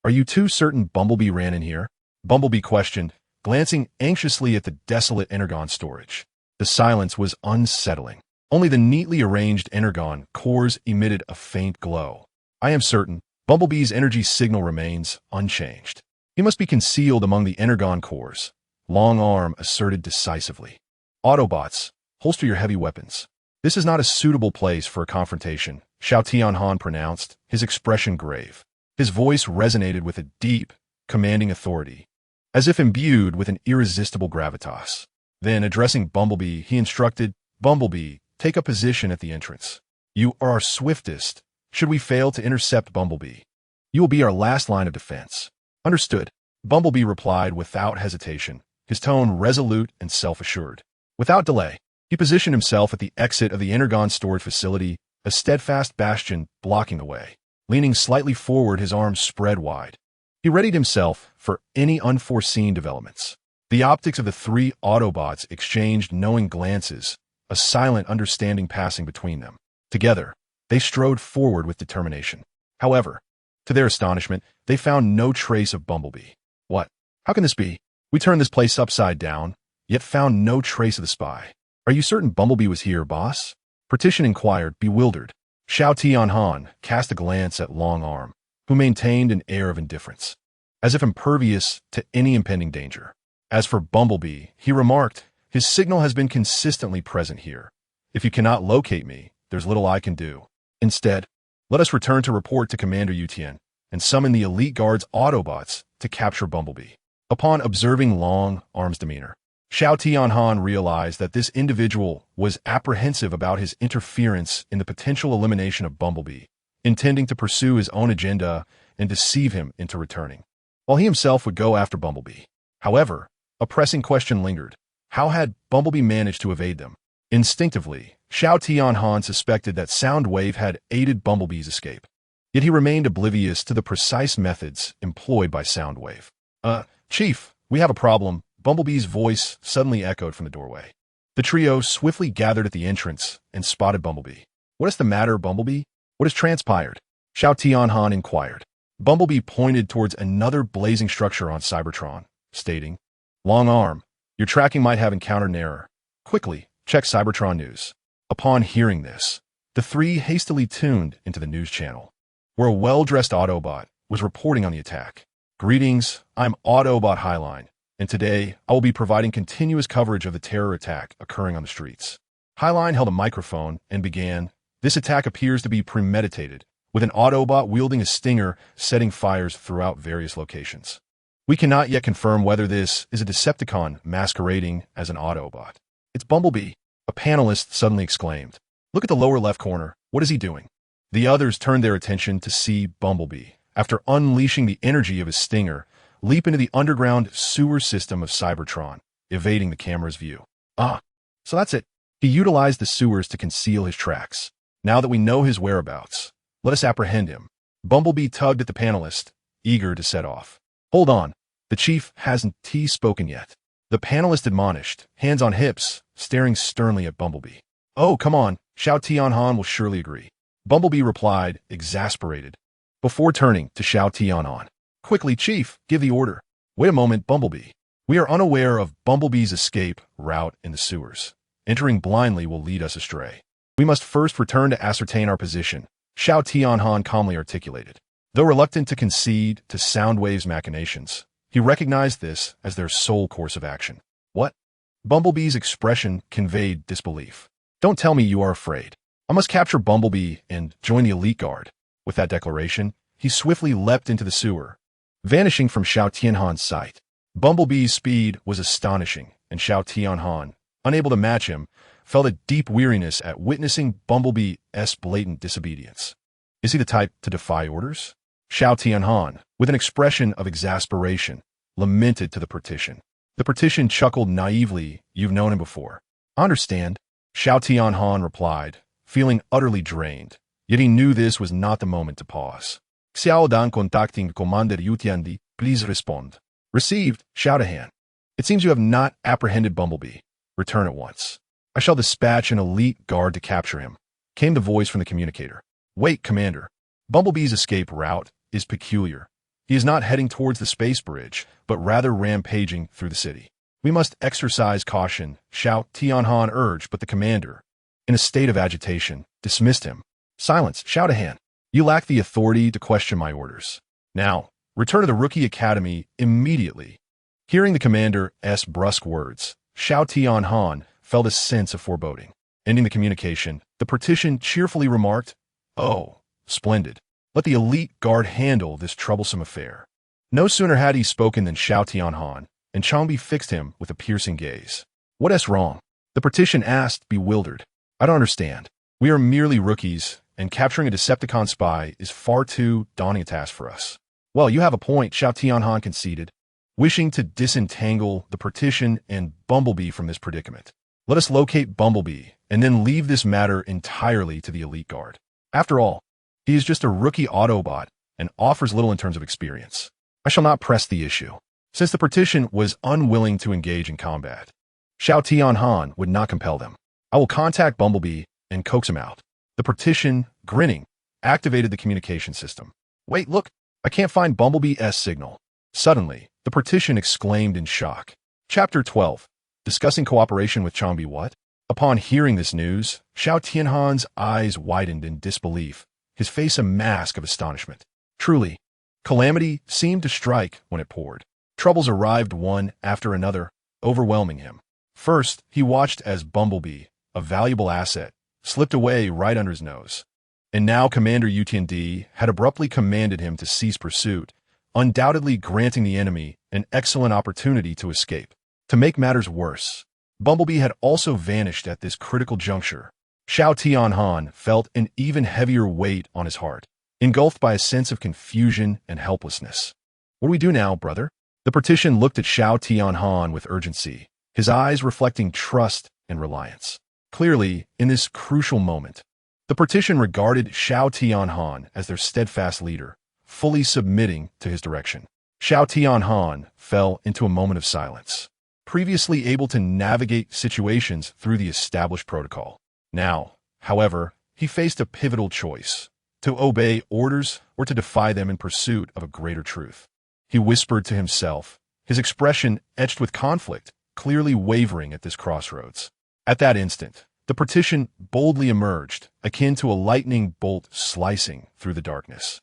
are you too certain Bumblebee ran in here?" Bumblebee questioned, glancing anxiously at the desolate Energon storage. The silence was unsettling. Only the neatly arranged Energon cores emitted a faint glow. "I am certain. Bumblebee's energy signal remains unchanged. He must be concealed among the Energon cores," Long Arm asserted decisively. "Autobots, holster your heavy weapons. This is not a suitable place for a confrontation," Xiao Tianhan pronounced, his expression grave. His voice resonated with a deep, commanding authority, as if imbued with an irresistible gravitas. Then, addressing Bumblebee, he instructed, "Bumblebee, take a position at the entrance. You are our swiftest. Should we fail to intercept Bumblebee, you will be our last line of defense." "Understood," Bumblebee replied without hesitation, his tone resolute and self-assured. Without delay, he positioned himself at the exit of the Energon storage facility, a steadfast bastion blocking the way. Leaning slightly forward, his arms spread wide, he readied himself for any unforeseen developments. The optics of the three Autobots exchanged knowing glances, a silent understanding passing between them. Together, they strode forward with determination. However, to their astonishment, they found no trace of Bumblebee. "What? How can this be? We turned this place upside down, yet found no trace of the spy. Are you certain Bumblebee was here, boss?" Partition inquired, bewildered. Xiao Tianhan cast a glance at Long Arm, who maintained an air of indifference, as if impervious to any impending danger. As for Bumblebee, he remarked, "His signal has been consistently present here. If you cannot locate me, there's little I can do. Instead, let us return to report to Commander Yutian and summon the Elite Guard's Autobots to capture Bumblebee." Upon observing Long Arm's demeanor, Xiao Tianhan realized that this individual was apprehensive about his interference in the potential elimination of Bumblebee, intending to pursue his own agenda and deceive him into returning, while he himself would go after Bumblebee. However, a pressing question lingered. How had Bumblebee managed to evade them? Instinctively, Xiao Tianhan suspected that Soundwave had aided Bumblebee's escape. Yet he remained oblivious to the precise methods employed by Soundwave. Chief, we have a problem," Bumblebee's voice suddenly echoed from the doorway. The trio swiftly gathered at the entrance and spotted Bumblebee. "What is the matter, Bumblebee? What has transpired?" Xiao Tianhan inquired. Bumblebee pointed towards another blazing structure on Cybertron, stating, "Long Arm, your tracking might have encountered an error. Quickly, check Cybertron news." Upon hearing this, The three hastily tuned into the news channel, where a well-dressed Autobot was reporting on the attack. Greetings, I'm Autobot Highline, and today I will be providing continuous coverage of the terror attack occurring on the streets. Highline held a microphone and began, "This attack appears to be premeditated, with an Autobot wielding a stinger setting fires throughout various locations. We cannot yet confirm whether this is a Decepticon masquerading as an Autobot." "It's Bumblebee," a panelist suddenly exclaimed. "Look at the lower left corner. What is he doing?" The others turned their attention to see Bumblebee, after unleashing the energy of his stinger, leap into the underground sewer system of Cybertron, evading the camera's view. "Ah, so that's it. He utilized the sewers to conceal his tracks. Now that we know his whereabouts, let us apprehend him." Bumblebee tugged at the panelist, eager to set off. "Hold on. The chief hasn't spoken yet." The panelist admonished, hands on hips, staring sternly at Bumblebee. "Oh, come on. Xiao Tianhan will surely agree." Bumblebee replied, exasperated, before turning to Xiao Tianhan. "Quickly, Chief, give the order." "Wait a moment, Bumblebee. We are unaware of Bumblebee's escape route in the sewers. Entering blindly will lead us astray. We must first return to ascertain our position," Xiao Tianhan calmly articulated. Though reluctant to concede to Soundwave's machinations, he recognized this as their sole course of action. "What?" Bumblebee's expression conveyed disbelief. "Don't tell me you are afraid. I must capture Bumblebee and join the elite guard." With that declaration, he swiftly leapt into the sewer, vanishing from Xiao Tianhan's sight. Bumblebee's speed was astonishing, and Xiao Tianhan, unable to match him, felt a deep weariness at witnessing Bumblebee's blatant disobedience. "Is he the type to defy orders?" Xiao Tianhan, with an expression of exasperation, lamented to the partition. The partition chuckled naively. "You've known him before." "I understand," Xiao Tianhan replied, feeling utterly drained, yet he knew this was not the moment to pause. "Xiao Dan contacting Commander Yutiandi, please respond." "Received, Xiaodahan. It seems you have not apprehended Bumblebee. Return at once. I shall dispatch an elite guard to capture him," came the voice from the communicator. "Wait, Commander. Bumblebee's escape route is peculiar. He is not heading towards the space bridge, but rather rampaging through the city. We must exercise caution," Xiao Tianhan urged, but the commander, in a state of agitation, dismissed him. "Silence, Xiaodahan. You lack the authority to question my orders. Now, return to the Rookie Academy immediately." Hearing the commander's brusque words, Xiao Tianhan felt a sense of foreboding. Ending the communication, the partition cheerfully remarked, "Oh, splendid. Let the elite guard handle this troublesome affair." No sooner had he spoken than Xiao Tianhan and Changbi fixed him with a piercing gaze. "What's wrong?" the partition asked, bewildered. "I don't understand. We are merely rookies, and capturing a Decepticon spy is far too daunting a task for us." "Well, you have a point," Xiao Tianhan conceded, wishing to disentangle the partition and Bumblebee from this predicament. "Let us locate Bumblebee, and then leave this matter entirely to the elite guard. After all, he is just a rookie Autobot and offers little in terms of experience. I shall not press the issue." Since the partition was unwilling to engage in combat, Xiao Tianhan would not compel them. "I will contact Bumblebee and coax him out." The partition, grinning, activated the communication system. "Wait, look, I can't find Bumblebee's signal." Suddenly, the partition exclaimed in shock. Chapter 12. Discussing cooperation with Changbi. What? Upon hearing this news, Xiao Tianhan's eyes widened in disbelief, his face a mask of astonishment. Truly, calamity seemed to strike when it poured. Troubles arrived one after another, overwhelming him. First, he watched as Bumblebee, a valuable asset, slipped away right under his nose. And now Commander Yutiandi had abruptly commanded him to cease pursuit, undoubtedly granting the enemy an excellent opportunity to escape. To make matters worse, Bumblebee had also vanished at this critical juncture. Xiao Tianhan felt an even heavier weight on his heart, engulfed by a sense of confusion and helplessness. "What do we do now, brother?" The partition looked at Xiao Tianhan with urgency, his eyes reflecting trust and reliance. Clearly, in this crucial moment, the partition regarded Xiao Tianhan as their steadfast leader, fully submitting to his direction. Xiao Tianhan fell into a moment of silence, previously able to navigate situations through the established protocol. Now, however, he faced a pivotal choice: to obey orders or to defy them in pursuit of a greater truth. He whispered to himself, his expression etched with conflict, clearly wavering at this crossroads. At that instant, The partition boldly emerged, akin to a lightning bolt slicing through the darkness,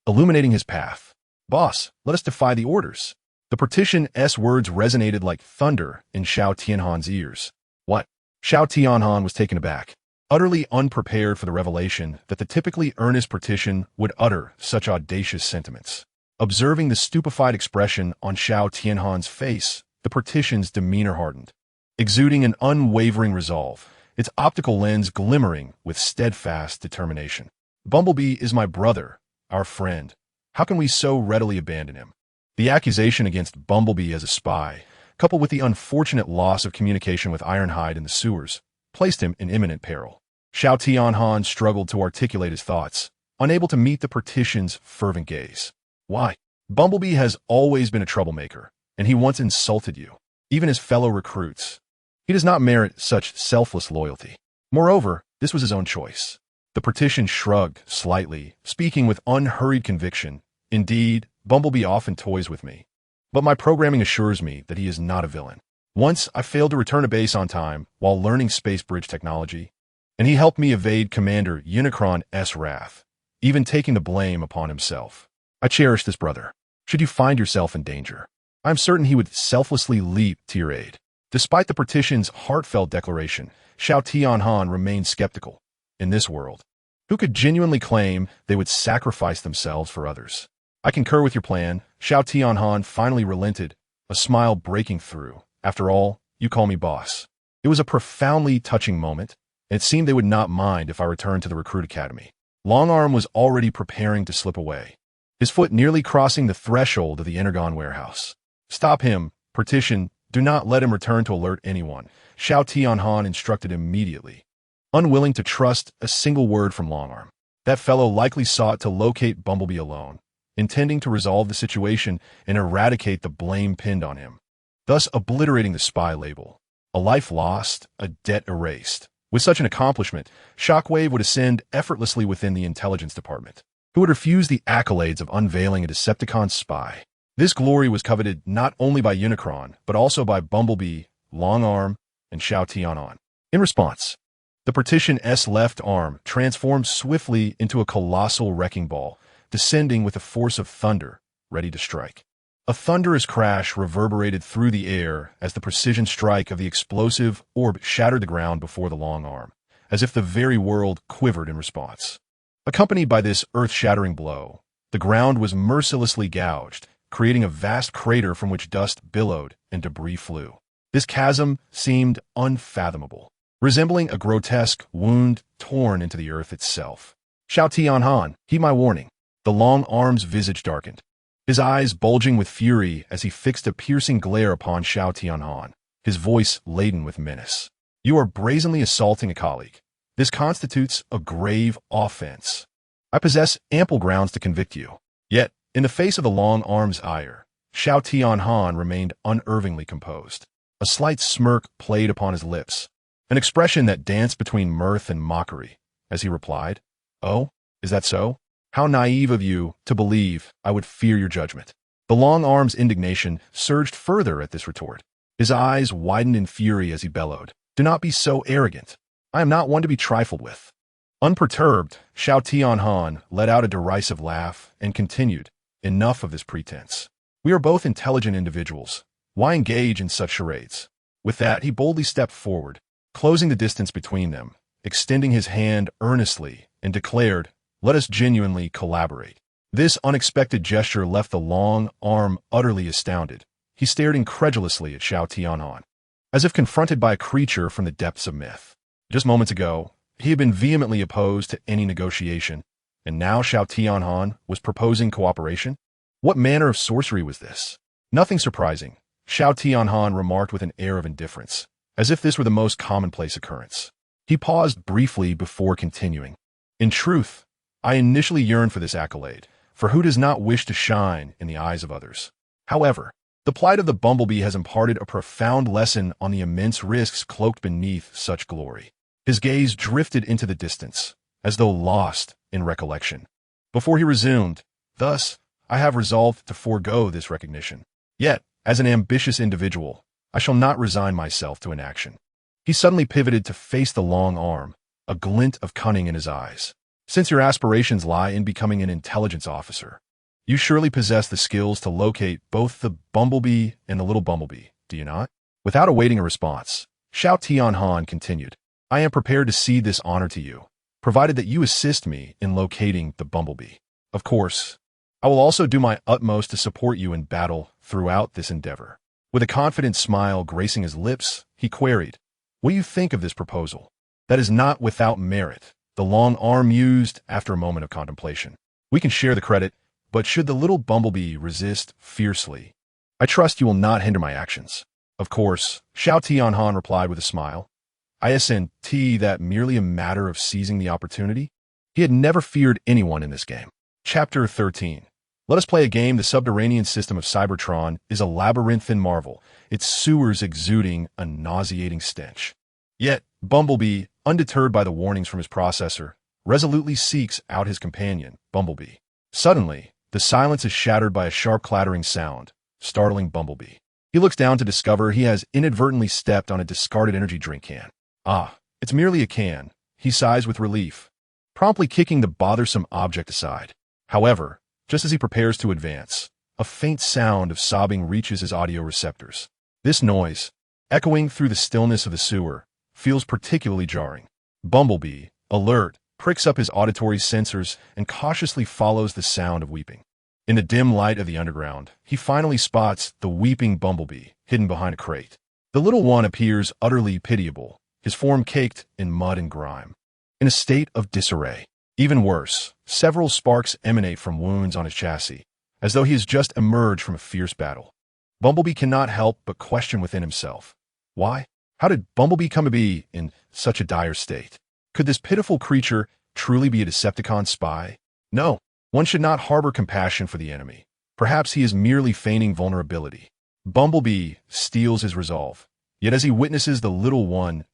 illuminating his path. "Boss, let us defy the orders." The partition's words resonated like thunder in Xiao Tianhan's ears. "What?" Xiao Tianhan was taken aback, utterly unprepared for the revelation that the typically earnest partition would utter such audacious sentiments. Observing the stupefied expression on Xiao Tianhan's face, the partition's demeanor hardened, exuding an unwavering resolve, its optical lens glimmering with steadfast determination. "Bumblebee is my brother, our friend. How can we so readily abandon him?" The accusation against Bumblebee as a spy, coupled with the unfortunate loss of communication with Ironhide in the sewers, placed him in imminent peril. Xiao Tianhan struggled to articulate his thoughts, unable to meet the partition's fervent gaze. "Why? Bumblebee has always been a troublemaker, and he once insulted you, even his fellow recruits. He does not merit such selfless loyalty. Moreover, this was his own choice." The partition shrugged slightly, speaking with unhurried conviction. "Indeed, Bumblebee often toys with me, but my programming assures me that he is not a villain. Once I failed to return to base on time while learning space bridge technology, and he helped me evade Commander Unicron's wrath, even taking the blame upon himself. I cherish this brother. Should you find yourself in danger, I am certain he would selflessly leap to your aid." Despite the partition's heartfelt declaration, Xiao Tianhan remained skeptical. In this world, who could genuinely claim they would sacrifice themselves for others? "I concur with your plan." Xiao Tianhan finally relented, a smile breaking through. "After all, you call me boss." It was a profoundly touching moment, and it seemed they would not mind if I returned to the Recruit Academy. Longarm was already preparing to slip away, his foot nearly crossing the threshold of the Energon warehouse. "Stop him, partition. Do not let him return to alert anyone," Xiao Tianhan instructed immediately, unwilling to trust a single word from Longarm. That fellow likely sought to locate Bumblebee alone, intending to resolve the situation and eradicate the blame pinned on him, thus obliterating the spy label. A life lost, a debt erased. With such an accomplishment, Shockwave would ascend effortlessly within the intelligence department, who would refuse the accolades of unveiling a Decepticon spy. This glory was coveted not only by Unicron, but also by Bumblebee, Longarm, and Xiao Tianhan. In response, the partition's left arm transformed swiftly into a colossal wrecking ball, descending with the force of thunder, ready to strike. A thunderous crash reverberated through the air as the precision strike of the explosive orb shattered the ground before the long arm, as if the very world quivered in response. Accompanied by this earth-shattering blow, the ground was mercilessly gouged, creating a vast crater from which dust billowed and debris flew. This chasm seemed unfathomable, resembling a grotesque wound torn into the earth itself. "Xiao Tianhan, heed my warning." The long arm's visage darkened, his eyes bulging with fury as he fixed a piercing glare upon Xiao Tianhan, his voice laden with menace. "You are brazenly assaulting a colleague. This constitutes a grave offense. I possess ample grounds to convict you." Yet, in the face of the long arm's ire, Xiao Tianhan remained unervingly composed. A slight smirk played upon his lips, an expression that danced between mirth and mockery, as he replied, "Oh, is that so? How naive of you to believe I would fear your judgment." The long arm's indignation surged further at this retort. His eyes widened in fury as he bellowed, "Do not be so arrogant. I am not one to be trifled with." Unperturbed, Xiao Tianhan let out a derisive laugh and continued, "Enough of this pretense. We are both intelligent individuals. Why engage in such charades?" With that, he boldly stepped forward, closing the distance between them, extending his hand earnestly, and declared, "Let us genuinely collaborate." This unexpected gesture left the long arm utterly astounded. He stared incredulously at Xiao Tianhan, as if confronted by a creature from the depths of myth. Just moments ago, he had been vehemently opposed to any negotiation, and now Xiao Tianhan was proposing cooperation? What manner of sorcery was this? "Nothing surprising," Xiao Tianhan remarked with an air of indifference, as if this were the most commonplace occurrence. He paused briefly before continuing. "In truth, I initially yearned for this accolade, for who does not wish to shine in the eyes of others? However, the plight of the Bumblebee has imparted a profound lesson on the immense risks cloaked beneath such glory." His gaze drifted into the distance, as though lost in recollection. Before he resumed, "Thus, I have resolved to forego this recognition. Yet, as an ambitious individual, I shall not resign myself to inaction." He suddenly pivoted to face the long arm, a glint of cunning in his eyes. Since your aspirations lie in becoming an intelligence officer, you surely possess the skills to locate both the Bumblebee and the little Bumblebee, do you not? Without awaiting a response, Xiao Tianhan continued, I am prepared to cede this honor to you, provided that you assist me in locating the Bumblebee. Of course, I will also do my utmost to support you in battle throughout this endeavor. With a confident smile gracing his lips, he queried, what do you think of this proposal? That is not without merit, the long arm mused after a moment of contemplation. We can share the credit, but should the little Bumblebee resist fiercely, I trust you will not hinder my actions. Of course, Xiao Tianhan replied with a smile. Isn't that merely a matter of seizing the opportunity? He had never feared anyone in this game. Chapter 13. Let us play a game. The subterranean system of Cybertron is a labyrinthine marvel, its sewers exuding a nauseating stench. Yet, Bumblebee, undeterred by the warnings from his processor, resolutely seeks out his companion, Bumblebee. Suddenly, the silence is shattered by a sharp clattering sound, startling Bumblebee. He looks down to discover he has inadvertently stepped on a discarded energy drink can. Ah, it's merely a can, he sighs with relief, promptly kicking the bothersome object aside. However, just as he prepares to advance, a faint sound of sobbing reaches his audio receptors. This noise, echoing through the stillness of the sewer, feels particularly jarring. Bumblebee, alert, pricks up his auditory sensors and cautiously follows the sound of weeping. In the dim light of the underground, he finally spots the weeping Bumblebee hidden behind a crate. The little one appears utterly pitiable, his form caked in mud and grime, in a state of disarray. Even worse, several sparks emanate from wounds on his chassis, as though he has just emerged from a fierce battle. Bumblebee cannot help but question within himself. Why? How did Bumblebee come to be in such a dire state? Could this pitiful creature truly be a Decepticon spy? No, one should not harbor compassion for the enemy. Perhaps he is merely feigning vulnerability. Bumblebee steels his resolve, yet as he witnesses the little one's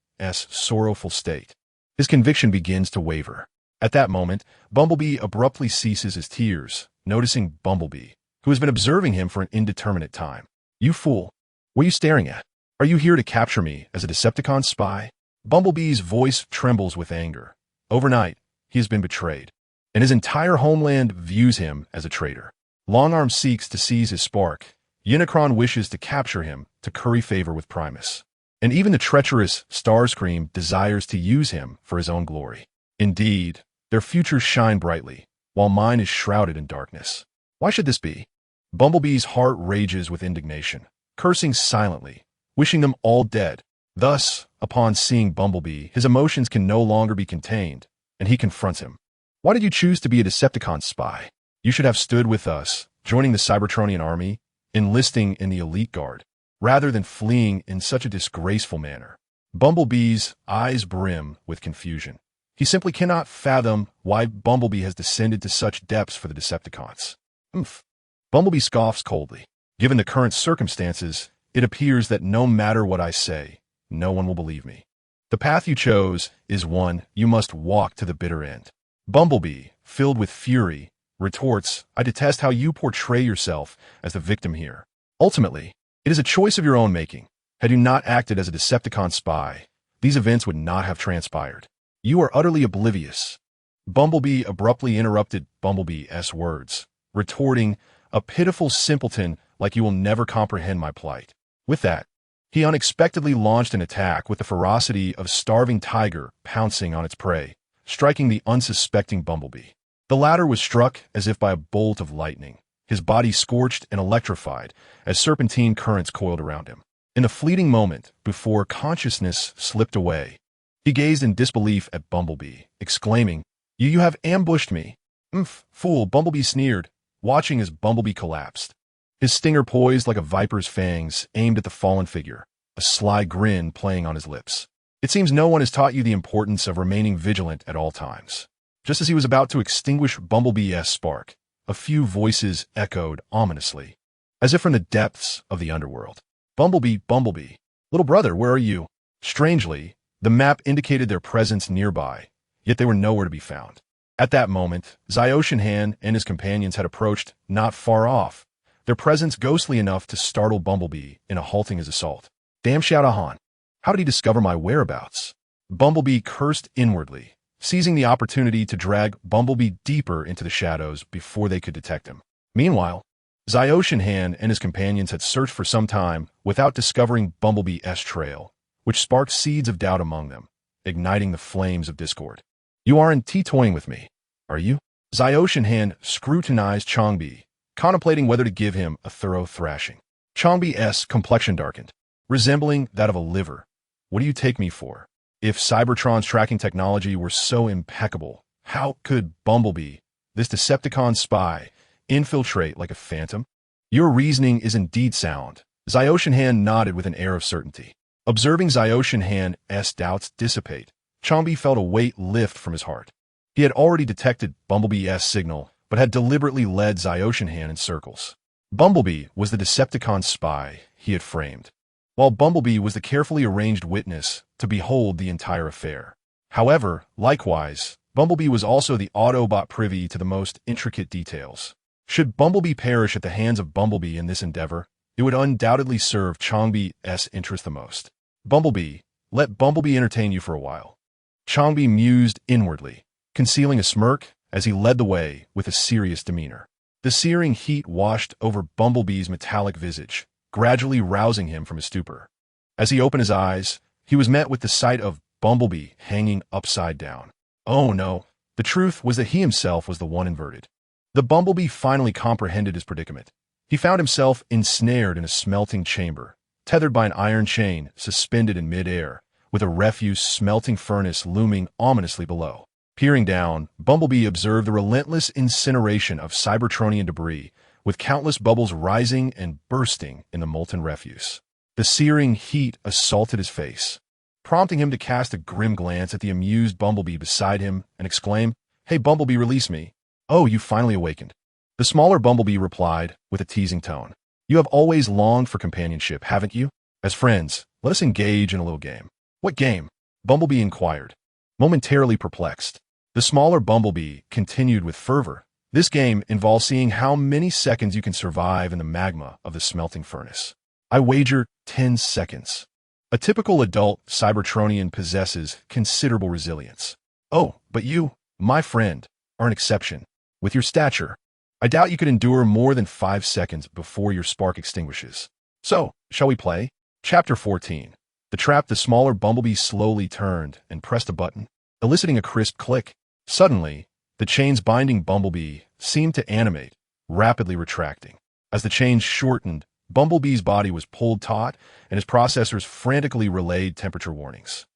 sorrowful state, his conviction begins to waver. At that moment, Bumblebee abruptly ceases his tears, noticing Bumblebee, who has been observing him for an indeterminate time. You fool! What are you staring at? Are you here to capture me as a Decepticon spy? Bumblebee's voice trembles with anger. Overnight, he has been betrayed, and his entire homeland views him as a traitor. Longarm seeks to seize his spark. Unicron wishes to capture him to curry favor with Primus. And even the treacherous Starscream desires to use him for his own glory. Indeed, their futures shine brightly, while mine is shrouded in darkness. Why should this be? Bumblebee's heart rages with indignation, cursing silently, wishing them all dead. Thus, upon seeing Bumblebee, his emotions can no longer be contained, and he confronts him. Why did you choose to be a Decepticon spy? You should have stood with us, joining the Cybertronian army, enlisting in the Elite Guard, rather than fleeing in such a disgraceful manner. Bumblebee's eyes brim with confusion. He simply cannot fathom why Bumblebee has descended to such depths for the Decepticons. Bumblebee scoffs coldly. Given the current circumstances, it appears that no matter what I say, no one will believe me. The path you chose is one you must walk to the bitter end. Bumblebee, filled with fury, retorts, I detest how you portray yourself as the victim here. Ultimately, it is a choice of your own making. Had you not acted as a Decepticon spy, these events would not have transpired. You are utterly oblivious. Bumblebee abruptly interrupted Bumblebee's words, retorting, a pitiful simpleton like you will never comprehend my plight. With that, he unexpectedly launched an attack with the ferocity of a starving tiger pouncing on its prey, striking the unsuspecting Bumblebee. The latter was struck as if by a bolt of lightning, his body scorched and electrified as serpentine currents coiled around him. In the fleeting moment before consciousness slipped away, he gazed in disbelief at Bumblebee, exclaiming, You have ambushed me. Fool, Bumblebee sneered, watching as Bumblebee collapsed. His stinger poised like a viper's fangs aimed at the fallen figure, a sly grin playing on his lips. It seems no one has taught you the importance of remaining vigilant at all times. Just as he was about to extinguish Bumblebee's spark, a few voices echoed ominously, as if from the depths of the underworld. Bumblebee, Bumblebee, little brother, where are you? Strangely, the map indicated their presence nearby, yet they were nowhere to be found. At that moment, Zyoshinhan and his companions had approached not far off, their presence ghostly enough to startle Bumblebee in a halting his assault. Damn Shadahan! How did he discover my whereabouts? Bumblebee cursed inwardly, seizing the opportunity to drag Bumblebee deeper into the shadows before they could detect him. Meanwhile, Ziotian and his companions had searched for some time without discovering Bumblebee's trail, which sparked seeds of doubt among them, igniting the flames of discord. You aren't toying with me, are you? Ziotian scrutinized Changbi, contemplating whether to give him a thorough thrashing. Changbi's complexion darkened, resembling that of a liver. What do you take me for? If Cybertron's tracking technology were so impeccable, how could Bumblebee, this Decepticon spy, infiltrate like a phantom? Your reasoning is indeed sound. Ziotian nodded with an air of certainty. Observing Ziotian's doubts dissipate, Changbi felt a weight lift from his heart. He had already detected Bumblebee's signal, but had deliberately led Ziotian in circles. Bumblebee was the Decepticon spy he had framed, while Bumblebee was the carefully arranged witness to behold the entire affair. However, likewise, Bumblebee was also the Autobot privy to the most intricate details. Should Bumblebee perish at the hands of Bumblebee in this endeavor, it would undoubtedly serve Changbi's interest the most. Bumblebee, let Bumblebee entertain you for a while. Changbi mused inwardly, concealing a smirk as he led the way with a serious demeanor. The searing heat washed over Bumblebee's metallic visage, gradually rousing him from his stupor. As he opened his eyes, he was met with the sight of Bumblebee hanging upside down. Oh no, the truth was that he himself was the one inverted. The Bumblebee finally comprehended his predicament. He found himself ensnared in a smelting chamber, tethered by an iron chain suspended in mid-air, with a refuse smelting furnace looming ominously below. Peering down, Bumblebee observed the relentless incineration of Cybertronian debris, with countless bubbles rising and bursting in the molten refuse. The searing heat assaulted his face, prompting him to cast a grim glance at the amused Bumblebee beside him and exclaim, "Hey Bumblebee, release me. Oh, you finally awakened." The smaller Bumblebee replied with a teasing tone, "You have always longed for companionship, haven't you? As friends, let us engage in a little game." "What game?" Bumblebee inquired, momentarily perplexed. The smaller Bumblebee continued with fervor, "This game involves seeing how many seconds you can survive in the magma of the smelting furnace. I wager 10 seconds. A typical adult Cybertronian possesses considerable resilience. Oh, but you, my friend, are an exception. With your stature, I doubt you could endure more than 5 seconds before your spark extinguishes. So, shall we play?" Chapter 14. The trap. The smaller Bumblebee slowly turned and pressed a button, eliciting a crisp click. Suddenly, the chains binding Bumblebee seemed to animate, rapidly retracting. As the chains shortened, Bumblebee's body was pulled taut, and his processors frantically relayed temperature warnings.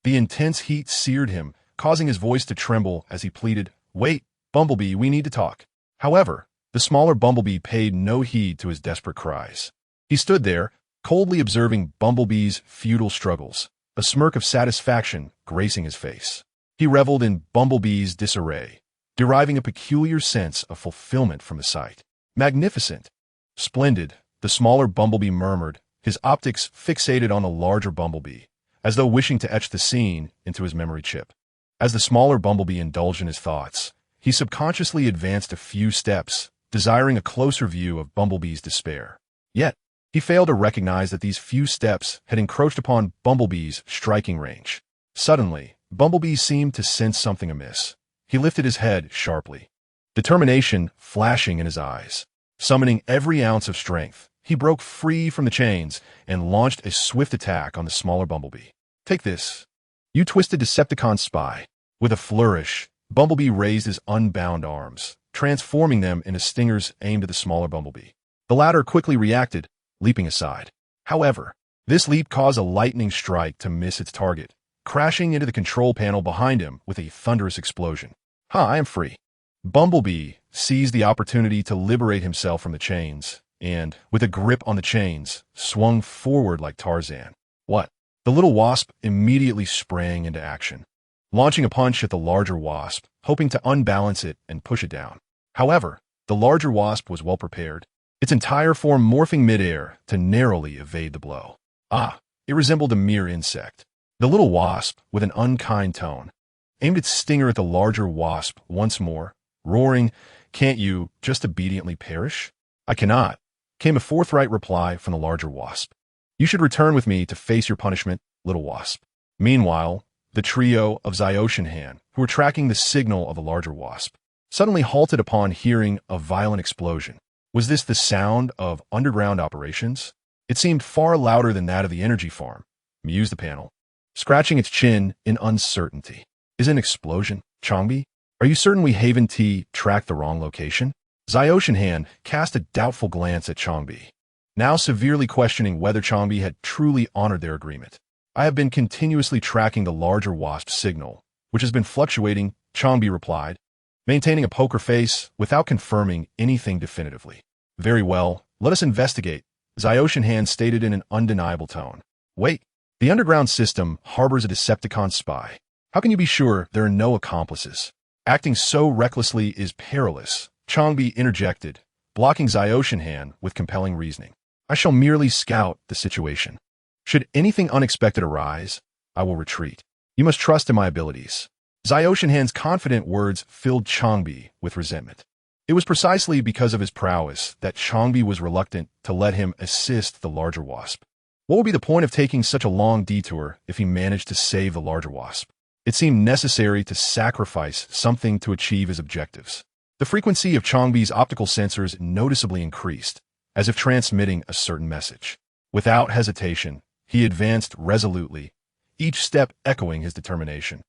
The intense heat seared him, causing his voice to tremble as he pleaded, "Wait, Bumblebee, we need to talk." However, the smaller Bumblebee paid no heed to his desperate cries. He stood there, coldly observing Bumblebee's futile struggles, a smirk of satisfaction gracing his face. He reveled in Bumblebee's disarray, deriving a peculiar sense of fulfillment from the sight. "Magnificent. Splendid," the smaller Bumblebee murmured, his optics fixated on the larger Bumblebee, as though wishing to etch the scene into his memory chip. As the smaller Bumblebee indulged in his thoughts, he subconsciously advanced a few steps, desiring a closer view of Bumblebee's despair. Yet, he failed to recognize that these few steps had encroached upon Bumblebee's striking range. Suddenly, Bumblebee seemed to sense something amiss. He lifted his head sharply, determination flashing in his eyes. Summoning every ounce of strength, he broke free from the chains and launched a swift attack on the smaller Bumblebee. "Take this, you twisted Decepticon spy." With a flourish, Bumblebee raised his unbound arms, transforming them into stingers aimed at the smaller Bumblebee. The latter quickly reacted, leaping aside. However, this leap caused a lightning strike to miss its target, crashing into the control panel behind him with a thunderous explosion. I am free." Bumblebee seized the opportunity to liberate himself from the chains, and, with a grip on the chains, swung forward like Tarzan. "What?" The little wasp immediately sprang into action, launching a punch at the larger wasp, hoping to unbalance it and push it down. However, the larger wasp was well prepared, its entire form morphing midair to narrowly evade the blow. It resembled a mere insect. The little wasp, with an unkind tone, aimed its stinger at the larger wasp once more, roaring, "Can't you just obediently perish?" "I cannot," came a forthright reply from the larger wasp. You should return with me to face your punishment, little wasp. Meanwhile, the trio of Zyoshinhan, who were tracking the signal of a larger wasp, suddenly halted upon hearing a violent explosion. Was this the sound of underground operations? It seemed far louder than that of the energy farm, mused the panel, scratching its chin in uncertainty. Is it an explosion, Changbi? Are you certain we Haven T tracked the wrong location? Zyoshinhan cast a doubtful glance at Changbi, now severely questioning whether Changbi had truly honored their agreement. I have been continuously tracking the larger wasp signal, which has been fluctuating, Changbi replied, maintaining a poker face without confirming anything definitively. Very well, let us investigate, Zyoshinhan stated in an undeniable tone. Wait, the underground system harbors a Decepticon spy. How can you be sure there are no accomplices? Acting so recklessly is perilous, Changbi interjected, blocking Zyoshinhan with compelling reasoning. I shall merely scout the situation. Should anything unexpected arise, I will retreat. You must trust in my abilities. Zyoshinhan's confident words filled Changbi with resentment. It was precisely because of his prowess that Changbi was reluctant to let him assist the larger wasp. What would be the point of taking such a long detour if he managed to save the larger wasp? It seemed necessary to sacrifice something to achieve his objectives. The frequency of Changbi's optical sensors noticeably increased, as if transmitting a certain message. Without hesitation, he advanced resolutely, each step echoing his determination.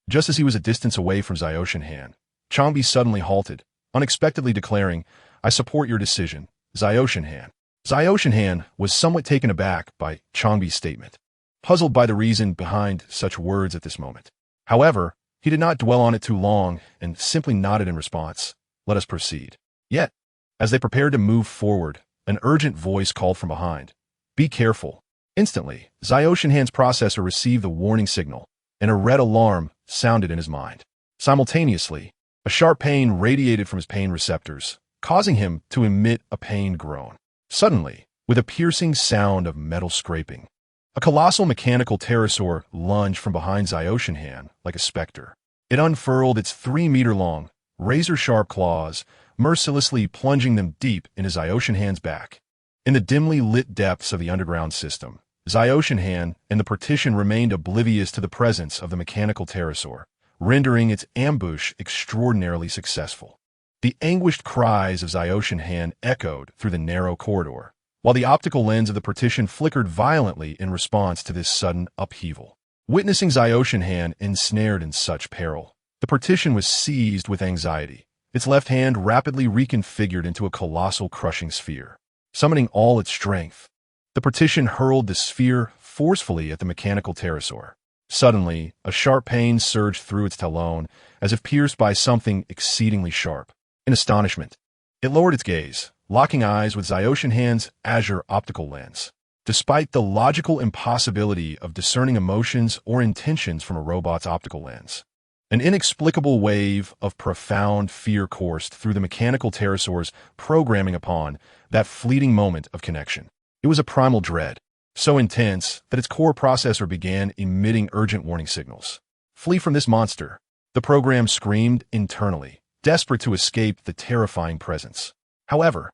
Just as he was a distance away from Zyoshinhan, Changbi suddenly halted, unexpectedly declaring, I support your decision, Zyoshinhan. Zyoshinhan was somewhat taken aback by Changbi's statement, puzzled by the reason behind such words at this moment. However, he did not dwell on it too long and simply nodded in response. Let us proceed. Yet, as they prepared to move forward, an urgent voice called from behind. Be careful. Instantly, Zyoshinhan's processor received the warning signal, and a red alarm sounded in his mind. Simultaneously, a sharp pain radiated from his pain receptors, causing him to emit a pained groan. Suddenly, with a piercing sound of metal scraping, a colossal mechanical pterosaur lunged from behind Zyoshinhan like a specter. It unfurled its 3-meter-long, razor-sharp claws, mercilessly plunging them deep into Zyoshinhan's back. In the dimly lit depths of the underground system, Zyoshinhan and the partition remained oblivious to the presence of the mechanical pterosaur, rendering its ambush extraordinarily successful. The anguished cries of Zyoshinhan echoed through the narrow corridor, while the optical lens of the partition flickered violently in response to this sudden upheaval. Witnessing Zyoshinhan ensnared in such peril, the partition was seized with anxiety, its left hand rapidly reconfigured into a colossal crushing sphere. Summoning all its strength, the partition hurled the sphere forcefully at the mechanical pterosaur. Suddenly, a sharp pain surged through its talon, as if pierced by something exceedingly sharp. In astonishment, it lowered its gaze, locking eyes with Zyoshinhan's azure optical lens. Despite the logical impossibility of discerning emotions or intentions from a robot's optical lens, an inexplicable wave of profound fear coursed through the mechanical pterosaur's programming upon that fleeting moment of connection. It was a primal dread, so intense that its core processor began emitting urgent warning signals. Flee from this monster, the program screamed internally, desperate to escape the terrifying presence. However,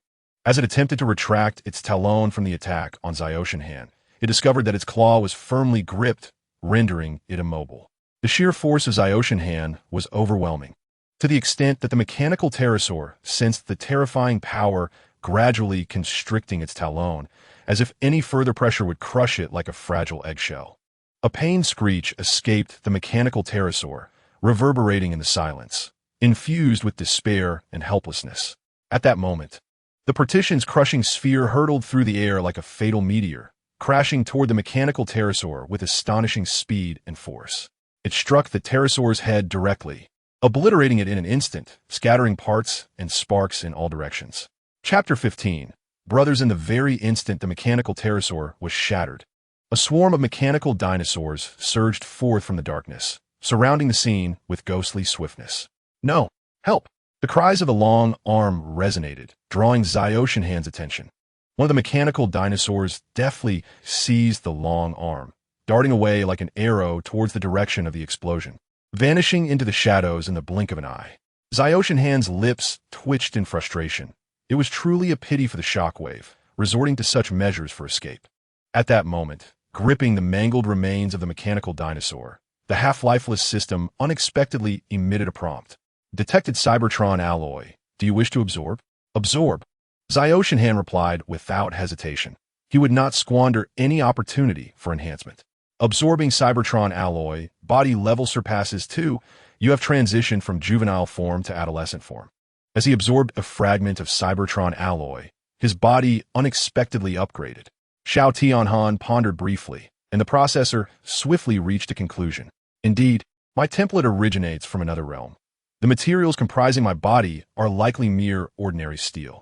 as it attempted to retract its talon from the attack on Zyoshinhan, it discovered that its claw was firmly gripped, rendering it immobile. The sheer force of Zyoshinhan was overwhelming, to the extent that the mechanical pterosaur sensed the terrifying power gradually constricting its talon, as if any further pressure would crush it like a fragile eggshell. A pained screech escaped the mechanical pterosaur, reverberating in the silence, infused with despair and helplessness. At that moment, the partition's crushing sphere hurtled through the air like a fatal meteor, crashing toward the mechanical pterosaur with astonishing speed and force. It struck the pterosaur's head directly, obliterating it in an instant, scattering parts and sparks in all directions. Chapter 15. Brothers. In the very instant the mechanical pterosaur was shattered, a swarm of mechanical dinosaurs surged forth from the darkness, surrounding the scene with ghostly swiftness. No! Help! The cries of the long arm resonated, drawing Zyoshinhan's attention. One of the mechanical dinosaurs deftly seized the long arm, darting away like an arrow towards the direction of the explosion, vanishing into the shadows in the blink of an eye. Zyoshinhan's lips twitched in frustration. It was truly a pity for the shockwave, resorting to such measures for escape. At that moment, gripping the mangled remains of the mechanical dinosaur, the half-lifeless system unexpectedly emitted a prompt. Detected Cybertron alloy. Do you wish to absorb? Absorb. Zyoshinhan replied without hesitation. He would not squander any opportunity for enhancement. Absorbing Cybertron alloy, body level surpasses 2, you have transitioned from juvenile form to adolescent form. As he absorbed a fragment of Cybertron alloy, his body unexpectedly upgraded. Xiao Tianhan pondered briefly, and the processor swiftly reached a conclusion. Indeed, my template originates from another realm. The materials comprising my body are likely mere ordinary steel.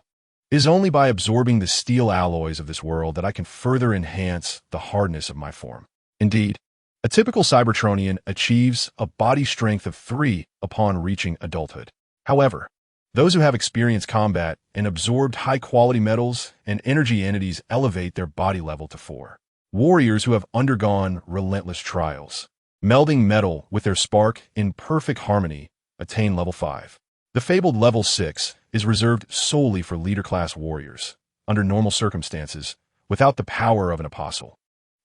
It is only by absorbing the steel alloys of this world that I can further enhance the hardness of my form. Indeed, a typical Cybertronian achieves a body strength of 3 upon reaching adulthood. However, those who have experienced combat and absorbed high-quality metals and energy entities elevate their body level to 4. Warriors who have undergone relentless trials, melding metal with their spark in perfect harmony, attain level 5. The fabled level 6 is reserved solely for leader-class warriors, under normal circumstances, without the power of an apostle.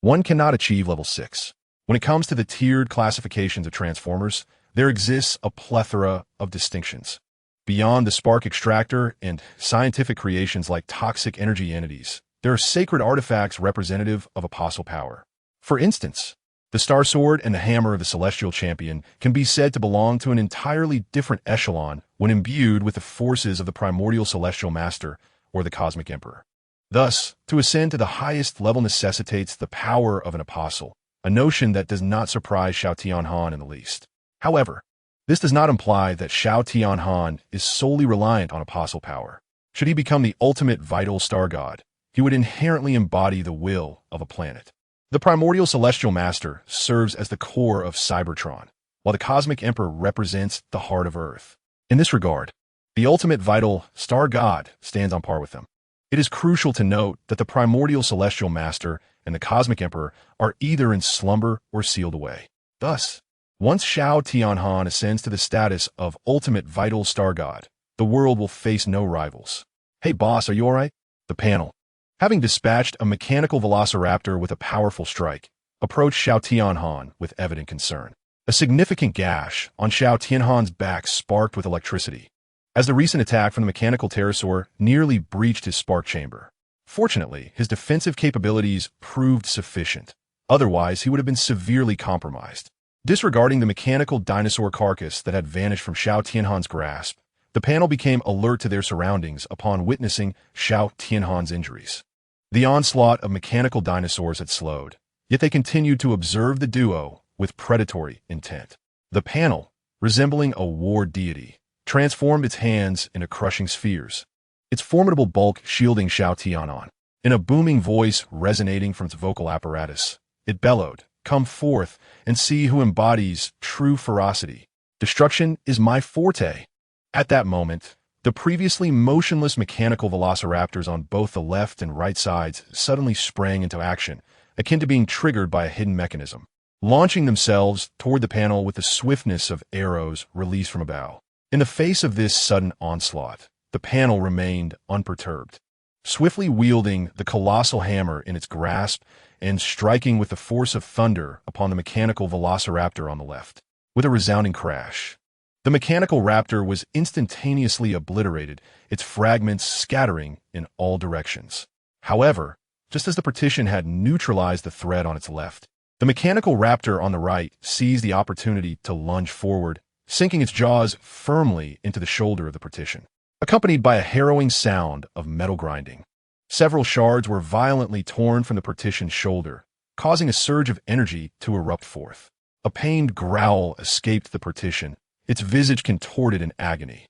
One cannot achieve level 6. When it comes to the tiered classifications of Transformers, there exists a plethora of distinctions. Beyond the spark extractor and scientific creations like toxic energy entities, there are sacred artifacts representative of apostle power. For instance, the Star Sword and the Hammer of the Celestial Champion can be said to belong to an entirely different echelon when imbued with the forces of the primordial Celestial Master or the Cosmic Emperor. Thus, to ascend to the highest level necessitates the power of an apostle, a notion that does not surprise Xiao Tianhan in the least. However, this does not imply that Xiao Tianhan is solely reliant on apostle power. Should he become the ultimate vital star god, he would inherently embody the will of a planet. The primordial Celestial Master serves as the core of Cybertron, while the Cosmic Emperor represents the heart of Earth. In this regard, the ultimate vital star god stands on par with them. It is crucial to note that the primordial Celestial Master and the Cosmic Emperor are either in slumber or sealed away. Thus, once Xiao Tianhan ascends to the status of ultimate vital star god, the world will face no rivals. Hey boss, are you alright? The panel, having dispatched a mechanical velociraptor with a powerful strike, approached Xiao Tianhan with evident concern. A significant gash on Xiao Tianhan's back sparked with electricity, as the recent attack from the mechanical pterosaur nearly breached his spark chamber. Fortunately, his defensive capabilities proved sufficient. Otherwise, he would have been severely compromised. Disregarding the mechanical dinosaur carcass that had vanished from Xiao Tianhan's grasp, the panel became alert to their surroundings upon witnessing Xiao Tianhan's injuries. The onslaught of mechanical dinosaurs had slowed, yet they continued to observe the duo with predatory intent. The panel, resembling a war deity, transformed its hands into crushing spheres, its formidable bulk shielding Xiao Tianhan. In a booming voice resonating from its vocal apparatus, it bellowed, "Come forth and see who embodies true ferocity. Destruction is my forte." At that moment, the previously motionless mechanical velociraptors on both the left and right sides suddenly sprang into action, akin to being triggered by a hidden mechanism, launching themselves toward the panel with the swiftness of arrows released from a bow. In the face of this sudden onslaught, the panel remained unperturbed, swiftly wielding the colossal hammer in its grasp and striking with the force of thunder upon the mechanical velociraptor on the left. With a resounding crash, the mechanical raptor was instantaneously obliterated, its fragments scattering in all directions. However, just as the partition had neutralized the threat on its left, the mechanical raptor on the right seized the opportunity to lunge forward, sinking its jaws firmly into the shoulder of the partition, accompanied by a harrowing sound of metal grinding. Several shards were violently torn from the partition's shoulder, causing a surge of energy to erupt forth. A pained growl escaped the partition, its visage contorted in agony.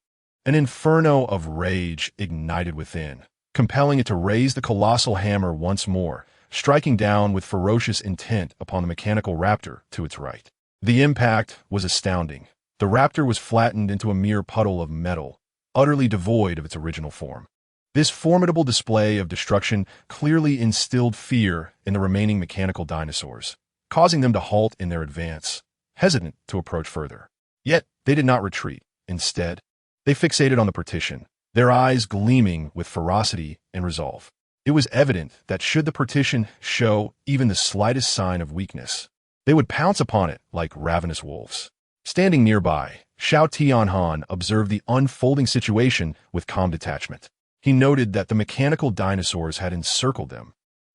An inferno of rage ignited within, compelling it to raise the colossal hammer once more, striking down with ferocious intent upon the mechanical raptor to its right. The impact was astounding. The raptor was flattened into a mere puddle of metal, utterly devoid of its original form. This formidable display of destruction clearly instilled fear in the remaining mechanical dinosaurs, causing them to halt in their advance, hesitant to approach further. Yet, they did not retreat. Instead, they fixated on the partition, their eyes gleaming with ferocity and resolve. It was evident that should the partition show even the slightest sign of weakness, they would pounce upon it like ravenous wolves. Standing nearby, Xiao Tianhan observed the unfolding situation with calm detachment. He noted that the mechanical dinosaurs had encircled them,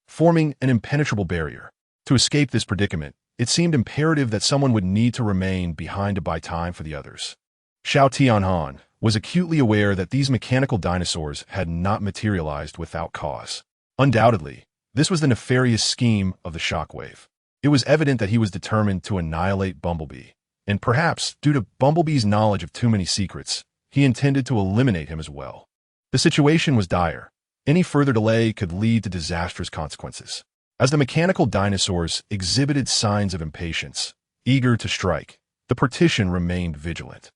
forming an impenetrable barrier. To escape this predicament, it seemed imperative that someone would need to remain behind to buy time for the others. Xiao Tianhan was acutely aware that these mechanical dinosaurs had not materialized without cause. Undoubtedly, this was the nefarious scheme of the Shockwave. It was evident that he was determined to annihilate Bumblebee, and perhaps, due to Bumblebee's knowledge of too many secrets, he intended to eliminate him as well. The situation was dire. Any further delay could lead to disastrous consequences. As the mechanical dinosaurs exhibited signs of impatience, eager to strike, the partition remained vigilant.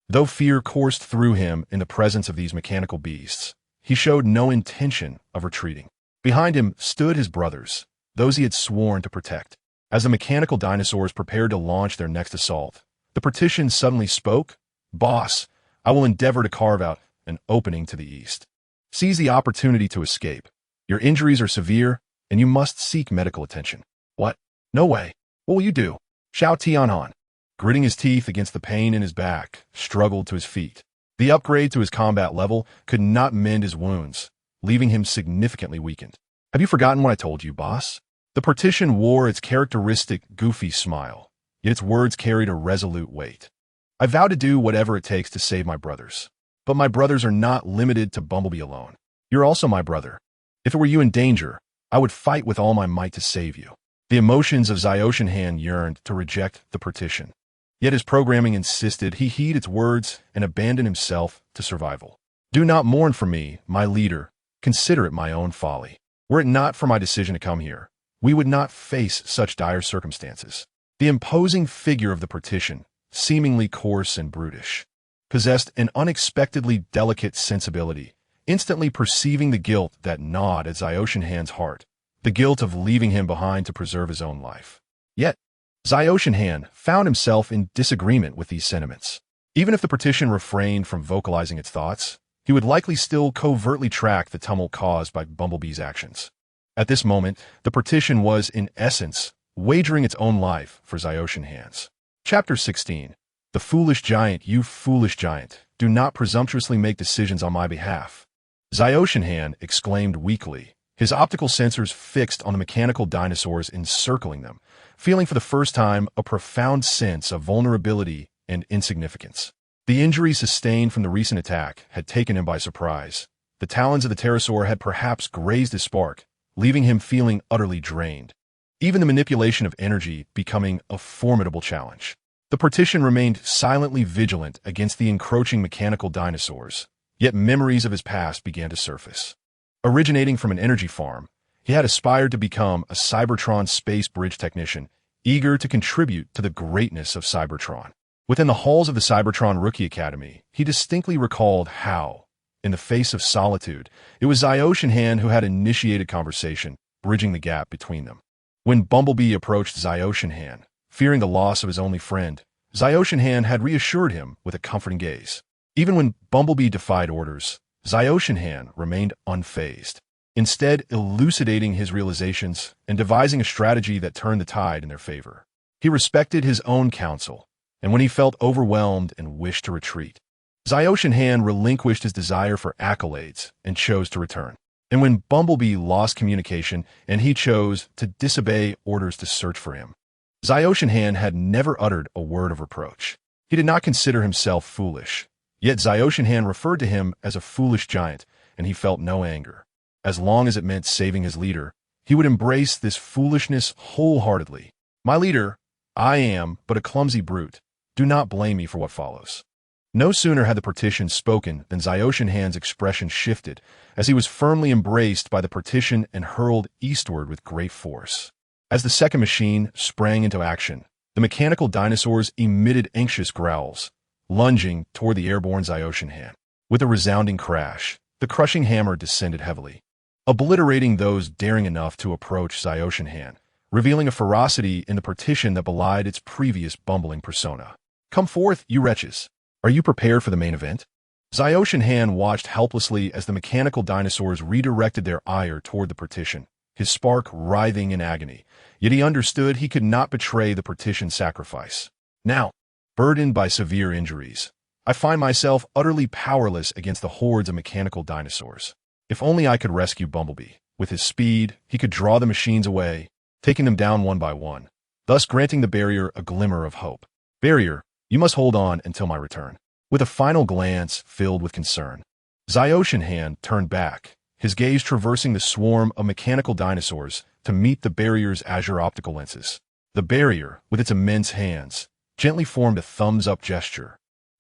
Though fear coursed through him in the presence of these mechanical beasts, he showed no intention of retreating. Behind him stood his brothers, those he had sworn to protect. As the mechanical dinosaurs prepared to launch their next assault, the partition suddenly spoke. "Boss, I will endeavor to carve out an opening to the east. Seize the opportunity to escape. Your injuries are severe, and you must seek medical attention." "What? No way. What will you do?" Xiao Tianhan, gritting his teeth against the pain in his back, struggled to his feet. The upgrade to his combat level could not mend his wounds, leaving him significantly weakened. "Have you forgotten what I told you, boss?" The partition wore its characteristic goofy smile, yet its words carried a resolute weight. "I vow to do whatever it takes to save my brothers. But my brothers are not limited to Bumblebee alone. You're also my brother. If it were you in danger, I would fight with all my might to save you." The emotions of Xiaoshenhan yearned to reject the partition. Yet his programming insisted he heed its words and abandon himself to survival. "Do not mourn for me, my leader. Consider it my own folly. Were it not for my decision to come here, we would not face such dire circumstances." The imposing figure of the partition, seemingly coarse and brutish, possessed an unexpectedly delicate sensibility, instantly perceiving the guilt that gnawed at Xiaoshenhan's heart, the guilt of leaving him behind to preserve his own life. Yet, Xiaoshenhan found himself in disagreement with these sentiments. Even if the partition refrained from vocalizing its thoughts, he would likely still covertly track the tumult caused by Bumblebee's actions. At this moment, the partition was, in essence, wagering its own life for Xiaoshenhan's. Chapter 16. The Foolish Giant. "You foolish giant, do not presumptuously make decisions on my behalf." Xiaoshenhan exclaimed weakly, his optical sensors fixed on the mechanical dinosaurs encircling them, feeling for the first time a profound sense of vulnerability and insignificance. The injury sustained from the recent attack had taken him by surprise. The talons of the pterosaur had perhaps grazed his spark, leaving him feeling utterly drained. Even the manipulation of energy becoming a formidable challenge. The partition remained silently vigilant against the encroaching mechanical dinosaurs, yet memories of his past began to surface. Originating from an energy farm, he had aspired to become a Cybertron space bridge technician, eager to contribute to the greatness of Cybertron. Within the halls of the Cybertron Rookie Academy, he distinctly recalled how, in the face of solitude, it was Xiaoshenhan who had initiated conversation, bridging the gap between them. When Bumblebee approached Xiaoshenhan, fearing the loss of his only friend, Xiaoshenhan had reassured him with a comforting gaze. Even when Bumblebee defied orders, Xiaoshenhan remained unfazed, instead elucidating his realizations and devising a strategy that turned the tide in their favor. He respected his own counsel, and when he felt overwhelmed and wished to retreat, Xiaoshenhan relinquished his desire for accolades and chose to return. And when Bumblebee lost communication and he chose to disobey orders to search for him, Xiaoshenhan had never uttered a word of reproach. He did not consider himself foolish, yet Xiaoshenhan referred to him as a foolish giant, and he felt no anger. As long as it meant saving his leader, he would embrace this foolishness wholeheartedly. "My leader, I am but a clumsy brute. Do not blame me for what follows." No sooner had the partition spoken than Xiaoshenhan's expression shifted, as he was firmly embraced by the partition and hurled eastward with great force. As the second machine sprang into action, the mechanical dinosaurs emitted anxious growls, lunging toward the airborne Xiaoshenhan. With a resounding crash, the crushing hammer descended heavily, obliterating those daring enough to approach Xiaoshenhan, revealing a ferocity in the partition that belied its previous bumbling persona. "Come forth, you wretches! Are you prepared for the main event?" Zyoshin Han watched helplessly as the mechanical dinosaurs redirected their ire toward the partition, his spark writhing in agony. Yet he understood he could not betray the partition's sacrifice. Now, burdened by severe injuries, I find myself utterly powerless against the hordes of mechanical dinosaurs. If only I could rescue Bumblebee. With his speed, he could draw the machines away, taking them down one by one, thus granting the barrier a glimmer of hope. Barrier, you must hold on until my return. With a final glance filled with concern, Zyoshin Han turned back, his gaze traversing the swarm of mechanical dinosaurs to meet the barrier's azure optical lenses. The barrier, with its immense hands, gently formed a thumbs-up gesture,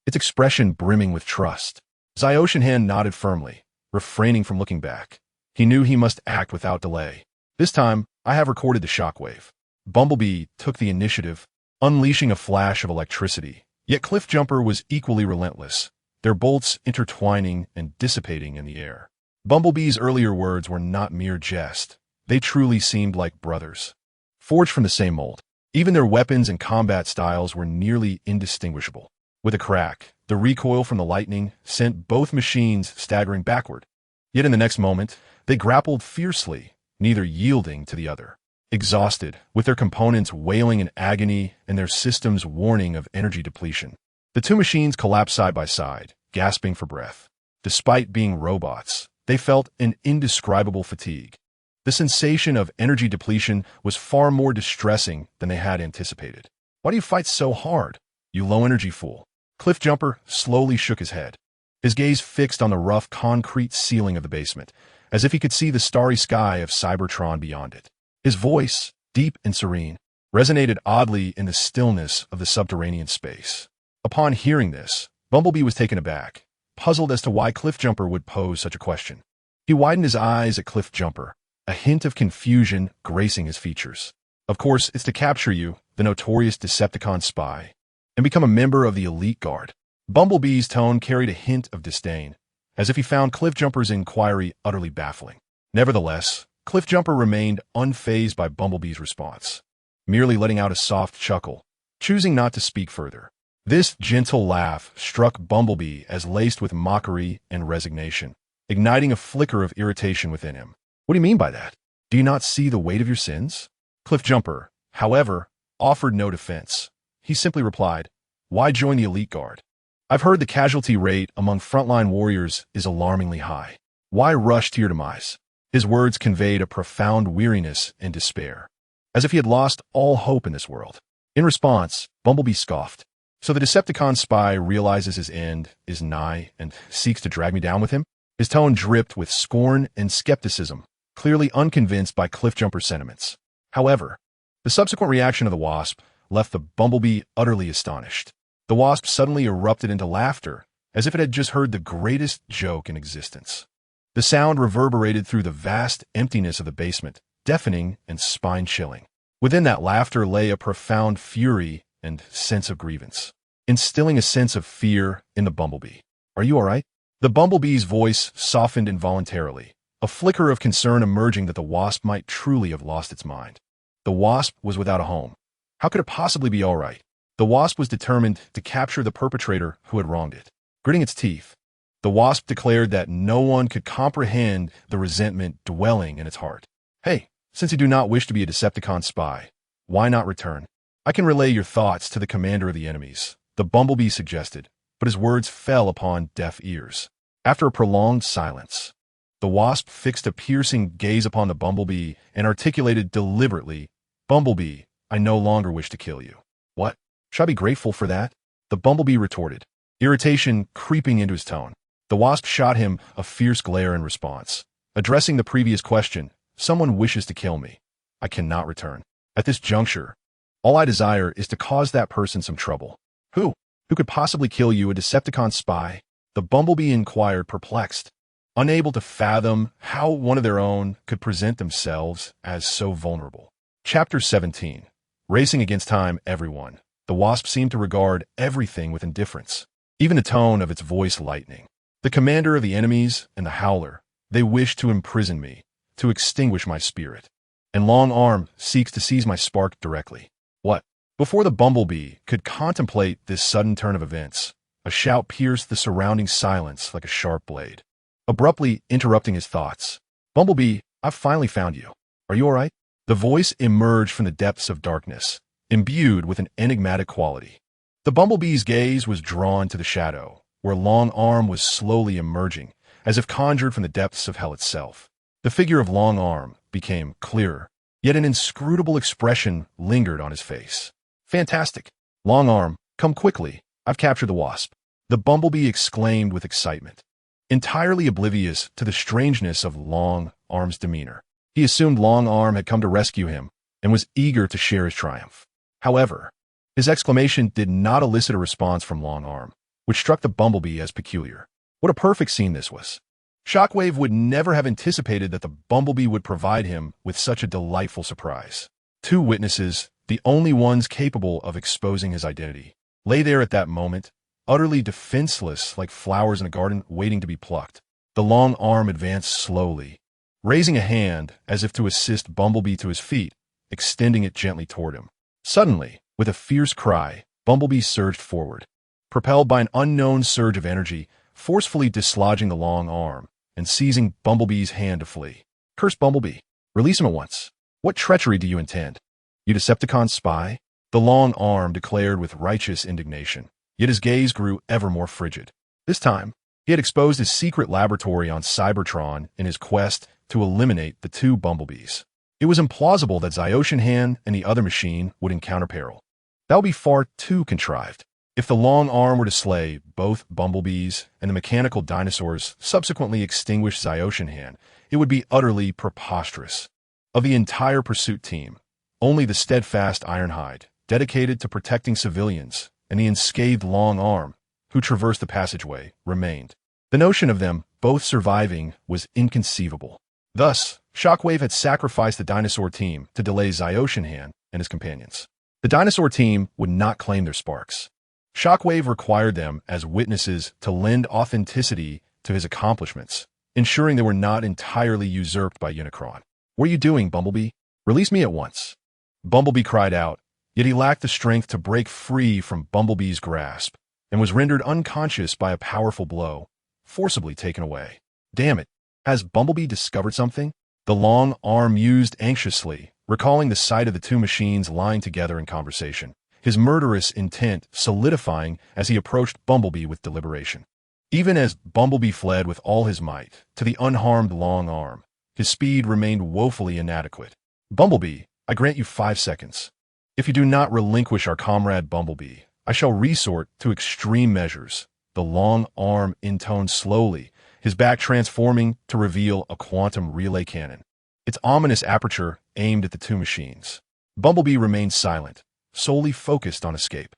its expression brimming with trust. Zyoshin Han nodded firmly, refraining from looking back. He knew he must act without delay. This time, I have recorded the shockwave. Bumblebee took the initiative, unleashing a flash of electricity. Yet Cliffjumper was equally relentless, their bolts intertwining and dissipating in the air. Bumblebee's earlier words were not mere jest. They truly seemed like brothers, forged from the same mold. Even their weapons and combat styles were nearly indistinguishable. With a crack, the recoil from the lightning sent both machines staggering backward. Yet in the next moment, they grappled fiercely, neither yielding to the other. Exhausted, with their components wailing in agony and their systems warning of energy depletion, the two machines collapsed side by side, gasping for breath. Despite being robots, they felt an indescribable fatigue. The sensation of energy depletion was far more distressing than they had anticipated. Why do you fight so hard, you low-energy fool? Cliffjumper slowly shook his head, his gaze fixed on the rough concrete ceiling of the basement, as if he could see the starry sky of Cybertron beyond it. His voice, deep and serene, resonated oddly in the stillness of the subterranean space. Upon hearing this, Bumblebee was taken aback, puzzled as to why Cliffjumper would pose such a question. He widened his eyes at Cliffjumper, a hint of confusion gracing his features. Of course, it's to capture you, the notorious Decepticon spy, and become a member of the elite guard. Bumblebee's tone carried a hint of disdain, as if he found Cliffjumper's inquiry utterly baffling. Nevertheless, Cliffjumper remained unfazed by Bumblebee's response, merely letting out a soft chuckle, choosing not to speak further. This gentle laugh struck Bumblebee as laced with mockery and resignation, igniting a flicker of irritation within him. What do you mean by that? Do you not see the weight of your sins? Cliffjumper, however, offered no defense. He simply replied, "Why join the elite guard? I've heard the casualty rate among frontline warriors is alarmingly high. Why rush to your demise?" His words conveyed a profound weariness and despair, as if he had lost all hope in this world. In response, Bumblebee scoffed. "So the Decepticon spy realizes his end is nigh and seeks to drag me down with him?" His tone dripped with scorn and skepticism, clearly unconvinced by Cliffjumper's sentiments. However, the subsequent reaction of the Wasp left the Bumblebee utterly astonished. The Wasp suddenly erupted into laughter, as if it had just heard the greatest joke in existence. The sound reverberated through the vast emptiness of the basement, deafening and spine-chilling. Within that laughter lay a profound fury and sense of grievance, instilling a sense of fear in the Bumblebee. "Are you all right?" The Bumblebee's voice softened involuntarily, a flicker of concern emerging that the Wasp might truly have lost its mind. The Wasp was without a home. How could it possibly be all right? The Wasp was determined to capture the perpetrator who had wronged it. Gritting its teeth, the Wasp declared that no one could comprehend the resentment dwelling in its heart. "Hey, since you do not wish to be a Decepticon spy, why not return? I can relay your thoughts to the commander of the enemies," the Bumblebee suggested, but his words fell upon deaf ears. After a prolonged silence, the Wasp fixed a piercing gaze upon the Bumblebee and articulated deliberately, "Bumblebee, I no longer wish to kill you." "What? Should I be grateful for that?" the Bumblebee retorted, irritation creeping into his tone. The Wasp shot him a fierce glare in response, addressing the previous question. "Someone wishes to kill me. I cannot return. At this juncture, all I desire is to cause that person some trouble." Who? Who could possibly kill you, a Decepticon spy?" the Bumblebee inquired, perplexed, unable to fathom how one of their own could present themselves as so vulnerable. Chapter 17. Racing against time, everyone. The Wasp seemed to regard everything with indifference, even the tone of its voice lightening. "The commander of the enemies and the Howler, they wish to imprison me, to extinguish my spirit, and Long Arm seeks to seize my spark directly." What? Before the Bumblebee could contemplate this sudden turn of events, A shout pierced the surrounding silence like a sharp blade, abruptly interrupting his thoughts. "Bumblebee, I've finally found you. Are you all right?" The voice emerged from the depths of darkness, imbued with an enigmatic quality. The Bumblebee's gaze was drawn to the shadow, where Long Arm was slowly emerging, as if conjured from the depths of hell itself. The figure of Long Arm became clearer, yet an inscrutable expression lingered on his face. "Fantastic! Long Arm, come quickly. I've captured the Wasp." The Bumblebee exclaimed with excitement, entirely oblivious to the strangeness of Long Arm's demeanor. He assumed Long Arm had come to rescue him and was eager to share his triumph. However, his exclamation did not elicit a response from Long Arm, which struck the Bumblebee as peculiar. What a perfect scene this was. Shockwave would never have anticipated that the Bumblebee would provide him with such a delightful surprise. Two witnesses, the only ones capable of exposing his identity, lay there at that moment, utterly defenseless like flowers in a garden waiting to be plucked. The Long Arm advanced slowly, raising a hand as if to assist Bumblebee to his feet, extending it gently toward him. Suddenly, with a fierce cry, Bumblebee surged forward, propelled by an unknown surge of energy, forcefully dislodging the Long Arm and seizing Bumblebee's hand to flee. "Curse Bumblebee! Release him at once! What treachery do you intend? You Decepticon spy?" The Long Arm declared with righteous indignation, yet his gaze grew ever more frigid. This time, he had exposed his secret laboratory on Cybertron in his quest to eliminate the two Bumblebees. It was implausible that Ziotian and the other machine would encounter peril. That would be far too contrived. If the Long Arm were to slay both Bumblebees and the mechanical dinosaurs subsequently extinguish Ziotian, it would be utterly preposterous. Of the entire pursuit team, only the steadfast Ironhide, dedicated to protecting civilians, and the unscathed Long Arm, who traversed the passageway, remained. The notion of them both surviving was inconceivable. Thus, Shockwave had sacrificed the dinosaur team to delay Ziotian and his companions. The dinosaur team would not claim their sparks. Shockwave required them as witnesses to lend authenticity to his accomplishments, ensuring they were not entirely usurped by Unicron. "What are you doing, Bumblebee? Release me at once." Bumblebee cried out, yet he lacked the strength to break free from Bumblebee's grasp, and was rendered unconscious by a powerful blow, forcibly taken away. "Damn it, has Bumblebee discovered something?" The Long Arm mused anxiously, recalling the sight of the two machines lying together in conversation, his murderous intent solidifying as he approached Bumblebee with deliberation. Even as Bumblebee fled with all his might to the unharmed Long Arm, his speed remained woefully inadequate. "Bumblebee, I grant you 5 seconds. If you do not relinquish our comrade Bumblebee, I shall resort to extreme measures." The Long Arm intoned slowly, his back transforming to reveal a quantum relay cannon, its ominous aperture aimed at the two machines. Bumblebee remained silent, solely focused on escape.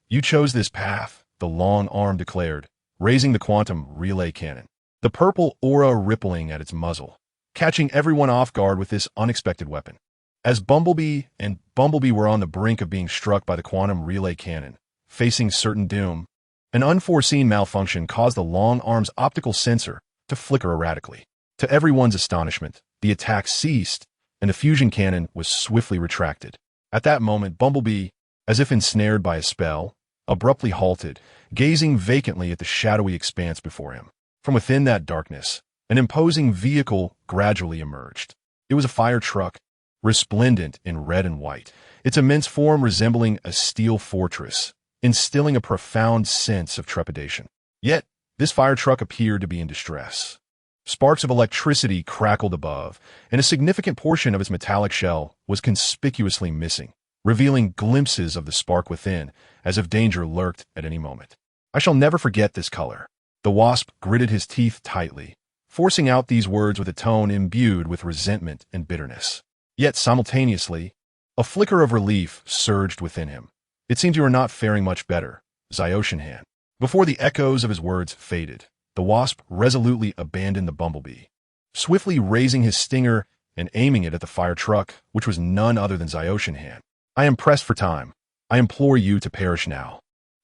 You chose this path," the Long Arm declared, raising the quantum relay cannon, the purple aura rippling at its muzzle, catching everyone off guard with this unexpected weapon. As Bumblebee were on the brink of being struck by the quantum relay cannon, facing certain doom, an unforeseen malfunction caused the Long Arm's optical sensor to flicker erratically. To everyone's astonishment, the attack ceased, and the fusion cannon was swiftly retracted. At that moment, Bumblebee, as if ensnared by a spell, abruptly halted, gazing vacantly at the shadowy expanse before him. From within that darkness, an imposing vehicle gradually emerged. It was a fire truck, resplendent in red and white, its immense form resembling a steel fortress, instilling a profound sense of trepidation. Yet, this fire truck appeared to be in distress. Sparks of electricity crackled above, and a significant portion of its metallic shell was conspicuously missing, revealing glimpses of the spark within, as if danger lurked at any moment. "I shall never forget this color." The Wasp gritted his teeth tightly, forcing out these words with a tone imbued with resentment and bitterness. Yet simultaneously, a flicker of relief surged within him. "It seems you are not faring much better, Ziotian." Before the echoes of his words faded, the Wasp resolutely abandoned the Bumblebee, swiftly raising his stinger and aiming it at the fire truck, which was none other than Ziotian. "I am pressed for time. I implore you to perish now."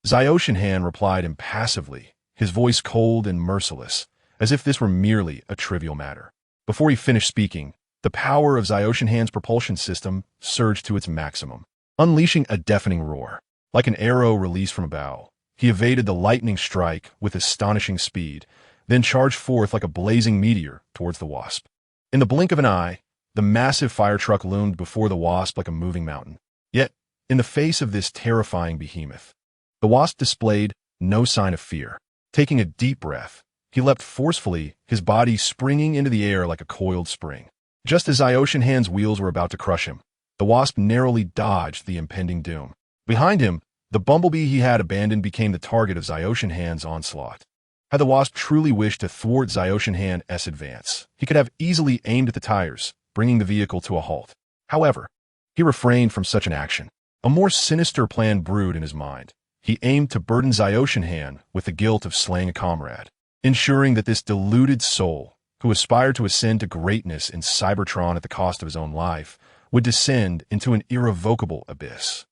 Ziotian replied impassively, his voice cold and merciless, as if this were merely a trivial matter. Before he finished speaking, the power of Ziotian's propulsion system surged to its maximum, unleashing a deafening roar. Like an arrow released from a bow, He evaded the lightning strike with astonishing speed, then charged forth like a blazing meteor towards the Wasp. In the blink of an eye, the massive fire truck loomed before the Wasp like a moving mountain. Yet, in the face of this terrifying behemoth, the Wasp displayed no sign of fear. Taking a deep breath, he leapt forcefully, his body springing into the air like a coiled spring. Just as Zyoshinhan's wheels were about to crush him, the Wasp narrowly dodged the impending doom. Behind him, the bumblebee he had abandoned became the target of Zyoshinhan's onslaught. Had the Wasp truly wished to thwart Zyoshinhan's advance, he could have easily aimed at the tires, bringing the vehicle to a halt. However, he refrained from such an action. A more sinister plan brewed in his mind. He aimed to burden Zyoshinhan with the guilt of slaying a comrade, ensuring that this deluded soul, who aspired to ascend to greatness in Cybertron at the cost of his own life, would descend into an irrevocable abyss.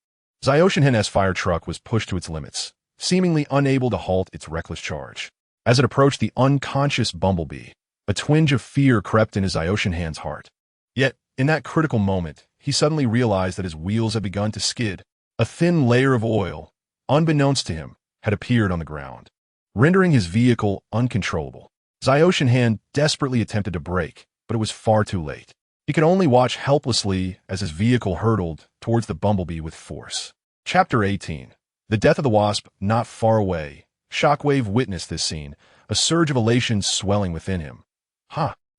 Zyoshinhan's fire truck was pushed to its limits, seemingly unable to halt its reckless charge. As it approached the unconscious bumblebee, a twinge of fear crept into Zyoshinhan's heart. Yet, in that critical moment, he suddenly realized that his wheels had begun to skid. A thin layer of oil, unbeknownst to him, had appeared on the ground, rendering his vehicle uncontrollable. Zyoshinhan desperately attempted to brake, but it was far too late. He could only watch helplessly as his vehicle hurtled towards the bumblebee with force. Chapter 18. The death of the Wasp not far away. Shockwave witnessed this scene, a surge of elation swelling within him.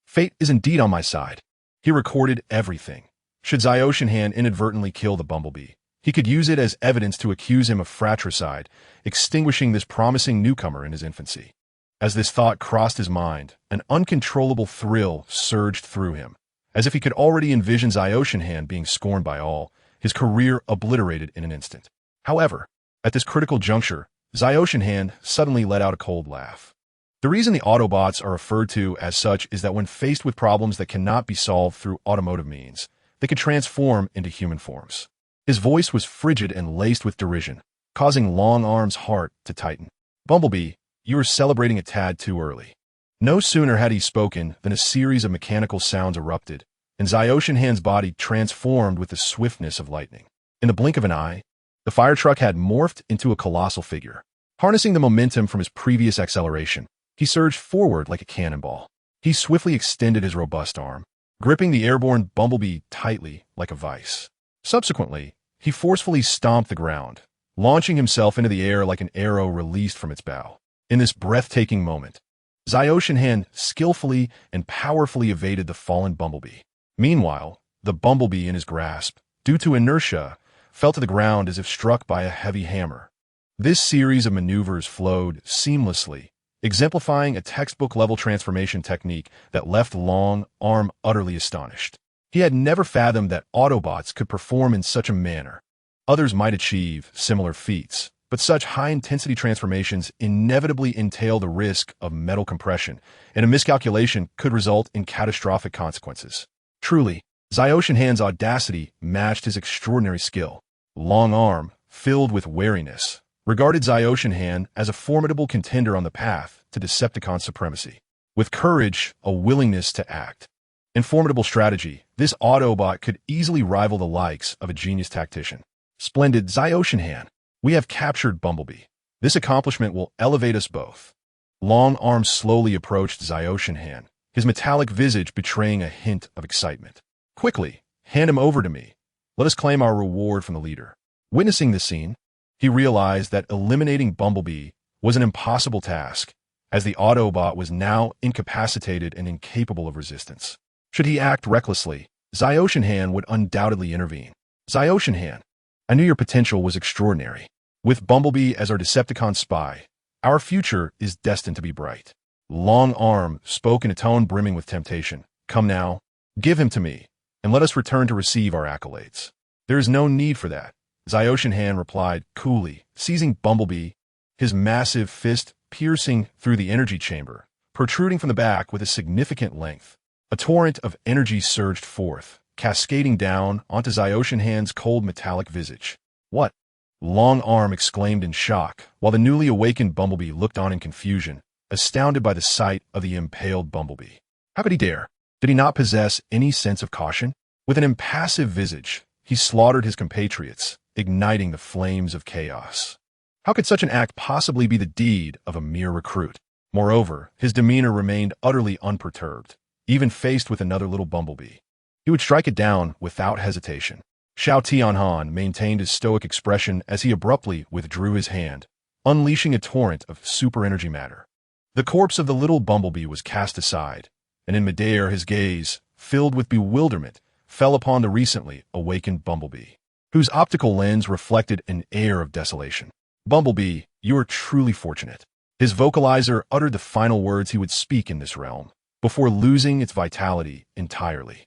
Fate is indeed on my side. He recorded everything. Should Zyoshinhan inadvertently kill the bumblebee, he could use it as evidence to accuse him of fratricide, extinguishing this promising newcomer in his infancy. As this thought crossed his mind, an uncontrollable thrill surged through him. As if he could already envision Zyoshinhan being scorned by all, his career obliterated in an instant. However, at this critical juncture, Zyoshinhan suddenly let out a cold laugh. The reason the Autobots are referred to as such is that when faced with problems that cannot be solved through automotive means, they can transform into human forms. His voice was frigid and laced with derision, causing Long Arm's heart to tighten. Bumblebee, you are celebrating a tad too early. No sooner had he spoken than a series of mechanical sounds erupted, and Zyoshinhan's body transformed with the swiftness of lightning. In the blink of an eye, the fire truck had morphed into a colossal figure. Harnessing the momentum from his previous acceleration, he surged forward like a cannonball. He swiftly extended his robust arm, gripping the airborne bumblebee tightly like a vice. Subsequently, he forcefully stomped the ground, launching himself into the air like an arrow released from its bow. In this breathtaking moment, Zyoshinhan skillfully and powerfully evaded the fallen bumblebee. Meanwhile, the bumblebee in his grasp, due to inertia, fell to the ground as if struck by a heavy hammer. This series of maneuvers flowed seamlessly, exemplifying a textbook-level transformation technique that left Long Arm utterly astonished. He had never fathomed that Autobots could perform in such a manner. Others might achieve similar feats, but such high-intensity transformations inevitably entail the risk of metal compression, and a miscalculation could result in catastrophic consequences. Truly, Zyoshinhan's audacity matched his extraordinary skill. Long Arm, filled with wariness, regarded Zyoshinhan as a formidable contender on the path to Decepticon supremacy. With courage, a willingness to act, and formidable strategy, this Autobot could easily rival the likes of a genius tactician. Splendid Zyoshinhan, we have captured Bumblebee. This accomplishment will elevate us both. Long Arm slowly approached Zyoshinhan, his metallic visage betraying a hint of excitement. Quickly, hand him over to me. Let us claim our reward from the leader. Witnessing this scene, he realized that eliminating Bumblebee was an impossible task, as the Autobot was now incapacitated and incapable of resistance. Should he act recklessly, Zyoshinhan would undoubtedly intervene. Zyoshinhan, I knew your potential was extraordinary. With Bumblebee as our Decepticon spy, our future is destined to be bright. Long Arm spoke in a tone brimming with temptation. Come now, give him to me, and let us return to receive our accolades. There is no need for that, Zyoshinhan replied coolly, seizing Bumblebee, his massive fist piercing through the energy chamber, protruding from the back with a significant length. A torrent of energy surged forth, cascading down onto Zyoshinhan's cold metallic visage. What? Long Arm exclaimed in shock, while the newly awakened Bumblebee looked on in confusion, astounded by the sight of the impaled Bumblebee. How could he dare? Did he not possess any sense of caution? With an impassive visage, he slaughtered his compatriots, igniting the flames of chaos. How could such an act possibly be the deed of a mere recruit? Moreover, his demeanor remained utterly unperturbed, even faced with another little bumblebee. He would strike it down without hesitation. Xiao Tianhan maintained his stoic expression as he abruptly withdrew his hand, unleashing a torrent of super energy matter. The corpse of the little bumblebee was cast aside, and in midair his gaze, filled with bewilderment, fell upon the recently awakened bumblebee, whose optical lens reflected an air of desolation. Bumblebee, you are truly fortunate. His vocalizer uttered the final words he would speak in this realm, before losing its vitality entirely.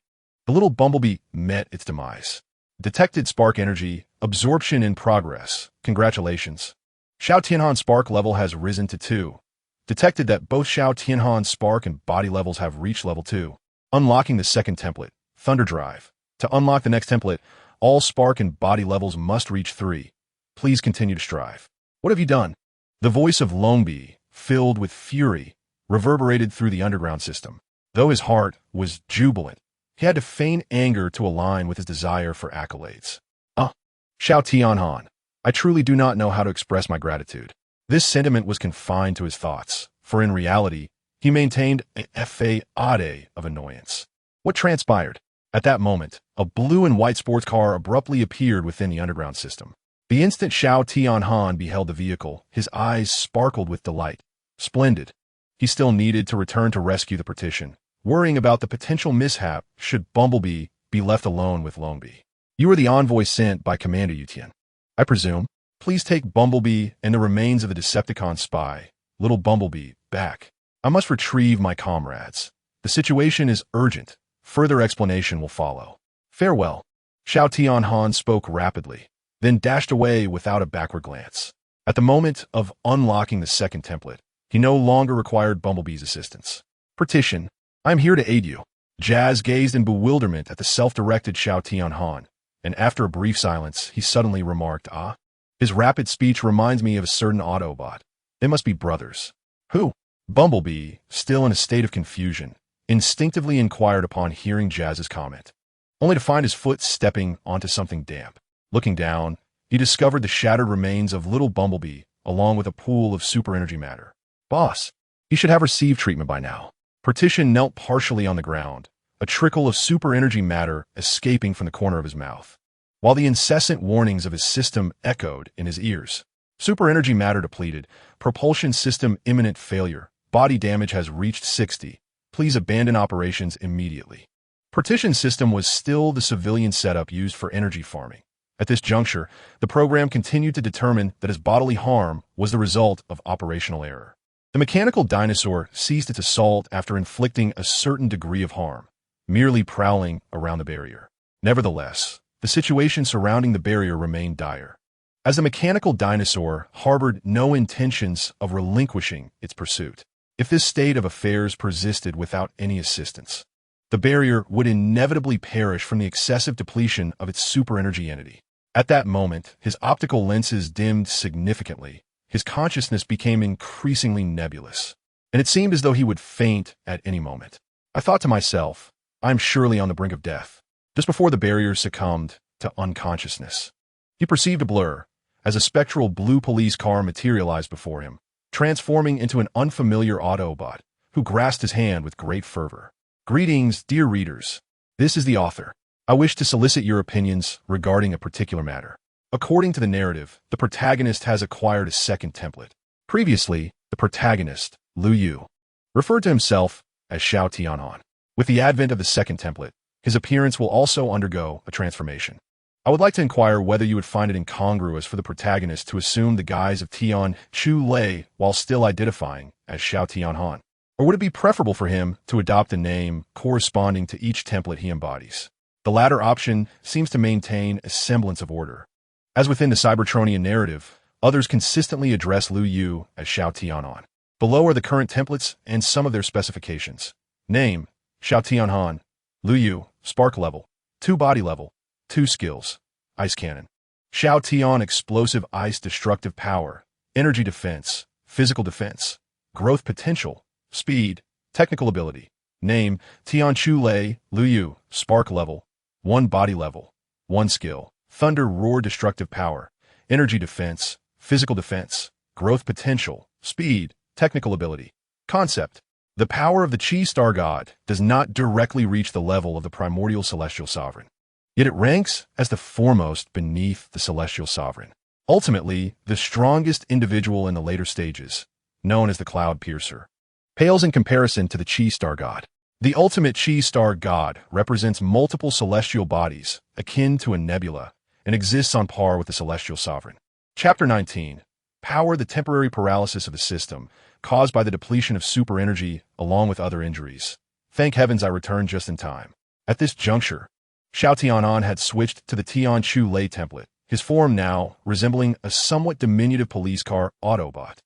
The little bumblebee met its demise. Detected spark energy, absorption in progress. Congratulations. Xiao Tianhan's spark level has risen to 2. Detected that both Xiao Tianhan's spark and body levels have reached level 2. Unlocking the second template, Thunder Drive. To unlock the next template, all spark and body levels must reach 3. Please continue to strive. What have you done? The voice of Longbee, filled with fury, reverberated through the underground system. Though his heart was jubilant, he had to feign anger to align with his desire for accolades. Xiao Tianhan, I truly do not know how to express my gratitude. This sentiment was confined to his thoughts, for in reality, he maintained a fade of annoyance. What transpired? At that moment, a blue and white sports car abruptly appeared within the underground system. The instant Xiao Tianhan beheld the vehicle, his eyes sparkled with delight. Splendid. He still needed to return to rescue the partition, worrying about the potential mishap should Bumblebee be left alone with Longbee. You are the envoy sent by Commander Yutian, I presume. Please take Bumblebee and the remains of the Decepticon spy, little Bumblebee, back. I must retrieve my comrades. The situation is urgent. Further explanation will follow. Farewell. Xiao Tianhan spoke rapidly, then dashed away without a backward glance. At the moment of unlocking the second template, he no longer required Bumblebee's assistance. Partition, I am here to aid you. Jazz gazed in bewilderment at the self-directed Xiao Tianhan, and after a brief silence, he suddenly remarked, His rapid speech reminds me of a certain Autobot. They must be brothers. Who? Bumblebee, still in a state of confusion, instinctively inquired upon hearing Jazz's comment, only to find his foot stepping onto something damp. Looking down, he discovered the shattered remains of little Bumblebee, along with a pool of super energy matter. Boss, he should have received treatment by now. Partition knelt partially on the ground, a trickle of super energy matter escaping from the corner of his mouth, while the incessant warnings of his system echoed in his ears. Super energy matter depleted, propulsion system imminent failure, body damage has reached 60. Please abandon operations immediately. Partition system was still the civilian setup used for energy farming. At this juncture, the program continued to determine that his bodily harm was the result of operational error. The mechanical dinosaur ceased its assault after inflicting a certain degree of harm, merely prowling around the barrier. Nevertheless, the situation surrounding the barrier remained dire, as the mechanical dinosaur harbored no intentions of relinquishing its pursuit. If this state of affairs persisted without any assistance, the barrier would inevitably perish from the excessive depletion of its super energy entity. At that moment, his optical lenses dimmed significantly, his consciousness became increasingly nebulous, and it seemed as though he would faint at any moment. I thought to myself, I'm surely on the brink of death. Just before the barrier succumbed to unconsciousness, he perceived a blur as a spectral blue police car materialized before him, transforming into an unfamiliar Autobot, who grasped his hand with great fervor. Greetings, dear readers. This is the author. I wish to solicit your opinions regarding a particular matter. According to the narrative, the protagonist has acquired a second template. Previously, the protagonist, Lu Yu, referred to himself as Xiao Tianhan. With the advent of the second template, his appearance will also undergo a transformation. I would like to inquire whether you would find it incongruous for the protagonist to assume the guise of Tian Chu Lei while still identifying as Xiao Tianhan. Or would it be preferable for him to adopt a name corresponding to each template he embodies? The latter option seems to maintain a semblance of order. As within the Cybertronian narrative, others consistently address Lu Yu as Xiao Tianhan. Below are the current templates and some of their specifications. Name, Xiao Tianhan. Lu Yu, spark level, 2 body level, 2 skills, ice cannon. Xiao Tian, explosive ice destructive power, energy defense, physical defense, growth potential, speed, technical ability. Name, Tian Chu Lei. Lu Yu, spark level, 1 body level, 1 skill, thunder roar destructive power, energy defense, physical defense, growth potential, speed, technical ability. Concept. The power of the Chi Star God does not directly reach the level of the primordial celestial sovereign. Yet it ranks as the foremost beneath the celestial sovereign. Ultimately, the strongest individual in the later stages, known as the Cloud Piercer, pales in comparison to the Chi Star God. The ultimate Chi Star God represents multiple celestial bodies, akin to a nebula, and exists on par with the celestial sovereign. Chapter 19. Power: the temporary paralysis of the system, caused by the depletion of super energy along with other injuries. Thank heavens I returned just in time. At this juncture, Xiao Tianan had switched to the Tian Chu Lei template, his form now resembling a somewhat diminutive police car Autobot.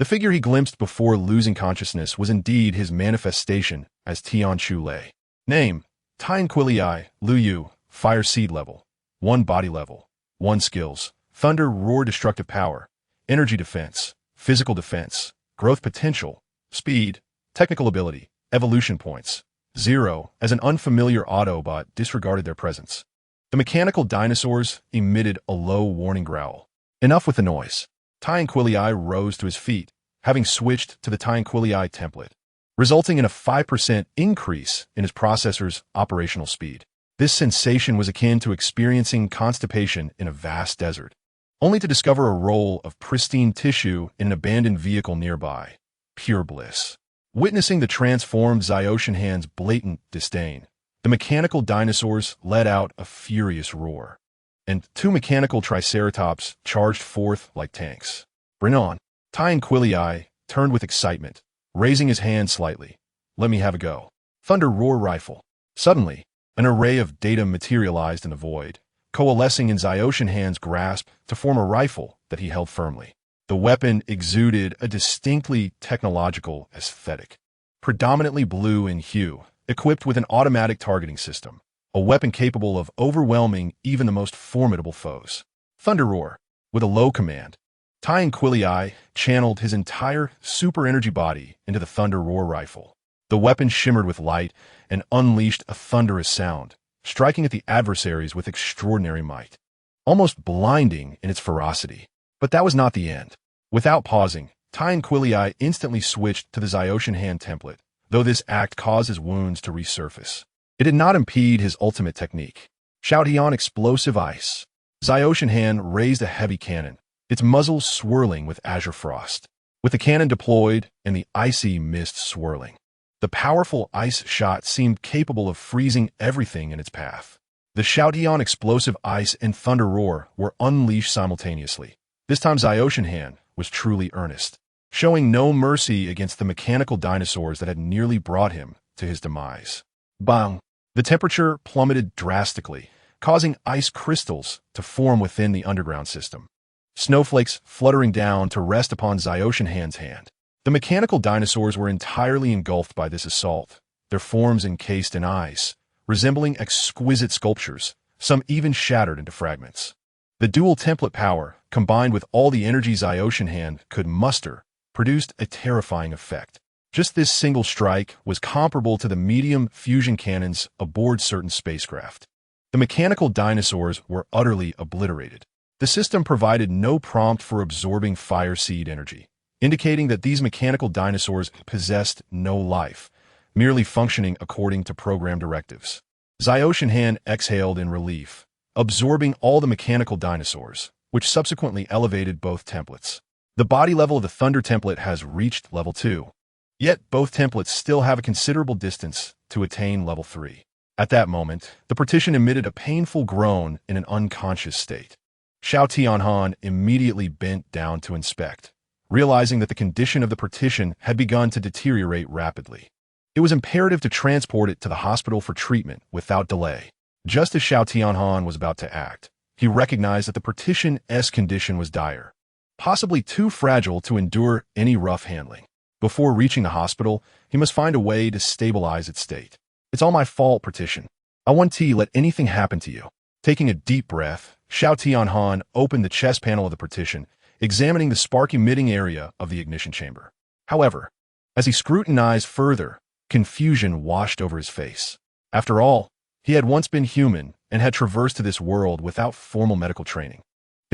The figure he glimpsed before losing consciousness was indeed his manifestation as Tian Chu Lei. Name: Tien Quilii, Lu Yu, Fire Seed level. 1 body level. 1 skills. Thunder Roar destructive power. Energy defense. Physical defense. Growth potential. Speed. Technical ability. Evolution points. 0, as an unfamiliar Autobot disregarded their presence. The mechanical dinosaurs emitted a low warning growl. Enough with the noise. Tien Quilii rose to his feet, having switched to the Tien Quilii template, resulting in a 5% increase in his processor's operational speed. This sensation was akin to experiencing constipation in a vast desert, only to discover a roll of pristine tissue in an abandoned vehicle nearby. Pure bliss. Witnessing the transformed Xiaoshenhan's blatant disdain, the mechanical dinosaurs let out a furious roar, and 2 mechanical triceratops charged forth like tanks. Bring on. Tien Quilii turned with excitement, raising his hand slightly. Let me have a go. Thunder Roar rifle. Suddenly, an array of data materialized in the void, coalescing in Xiaoshenhan's grasp to form a rifle that he held firmly. The weapon exuded a distinctly technological aesthetic, predominantly blue in hue, equipped with an automatic targeting system, a weapon capable of overwhelming even the most formidable foes. Thunder Roar. With a low command, Tien Quilii channeled his entire super energy body into the Thunder Roar rifle. The weapon shimmered with light and unleashed a thunderous sound, striking at the adversaries with extraordinary might, almost blinding in its ferocity. But that was not the end. Without pausing, Tien Quilii instantly switched to the Xiaoshenhan template, though this act caused his wounds to resurface. It did not impede his ultimate technique. Xiaotian Explosive Ice. Xiaoshenhan raised a heavy cannon, its muzzle swirling with azure frost. With the cannon deployed and the icy mist swirling, the powerful ice shot seemed capable of freezing everything in its path. The Xiaotian Explosive Ice and Thunder Roar were unleashed simultaneously. This time Xiaoshenhan was truly earnest, showing no mercy against the mechanical dinosaurs that had nearly brought him to his demise. Bang! The temperature plummeted drastically, causing ice crystals to form within the underground system, snowflakes fluttering down to rest upon Xiaoshenhan's hand. The mechanical dinosaurs were entirely engulfed by this assault, their forms encased in ice, resembling exquisite sculptures, some even shattered into fragments. The dual template power, combined with all the energy Xiaoshenhan could muster, produced a terrifying effect. Just this single strike was comparable to the medium fusion cannons aboard certain spacecraft. The mechanical dinosaurs were utterly obliterated. The system provided no prompt for absorbing fire seed energy, indicating that these mechanical dinosaurs possessed no life, merely functioning according to program directives. Xiaoshenhan exhaled in relief, absorbing all the mechanical dinosaurs, which subsequently elevated both templates. The body level of the Thunder template has reached level 2. Yet both templates still have a considerable distance to attain level 3. At that moment, the partition emitted a painful groan in an unconscious state. Xiao Tianhan immediately bent down to inspect, realizing that the condition of the partition had begun to deteriorate rapidly. It was imperative to transport it to the hospital for treatment without delay. Just as Xiao Tianhan was about to act, he recognized that the partition's condition was dire, possibly too fragile to endure any rough handling. Before reaching the hospital, he must find a way to stabilize its state. It's all my fault, partition. I won't let anything happen to you. Taking a deep breath, Xiao Tianhan opened the chest panel of the partition, examining the spark-emitting area of the ignition chamber. However, as he scrutinized further, confusion washed over his face. After all, he had once been human and had traversed to this world without formal medical training.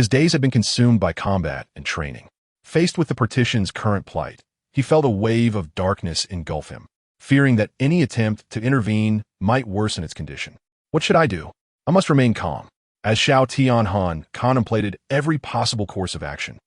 His days had been consumed by combat and training. Faced with the partition's current plight, he felt a wave of darkness engulf him, fearing that any attempt to intervene might worsen its condition. What should I do? I must remain calm. As Xiao Tianhan contemplated every possible course of action,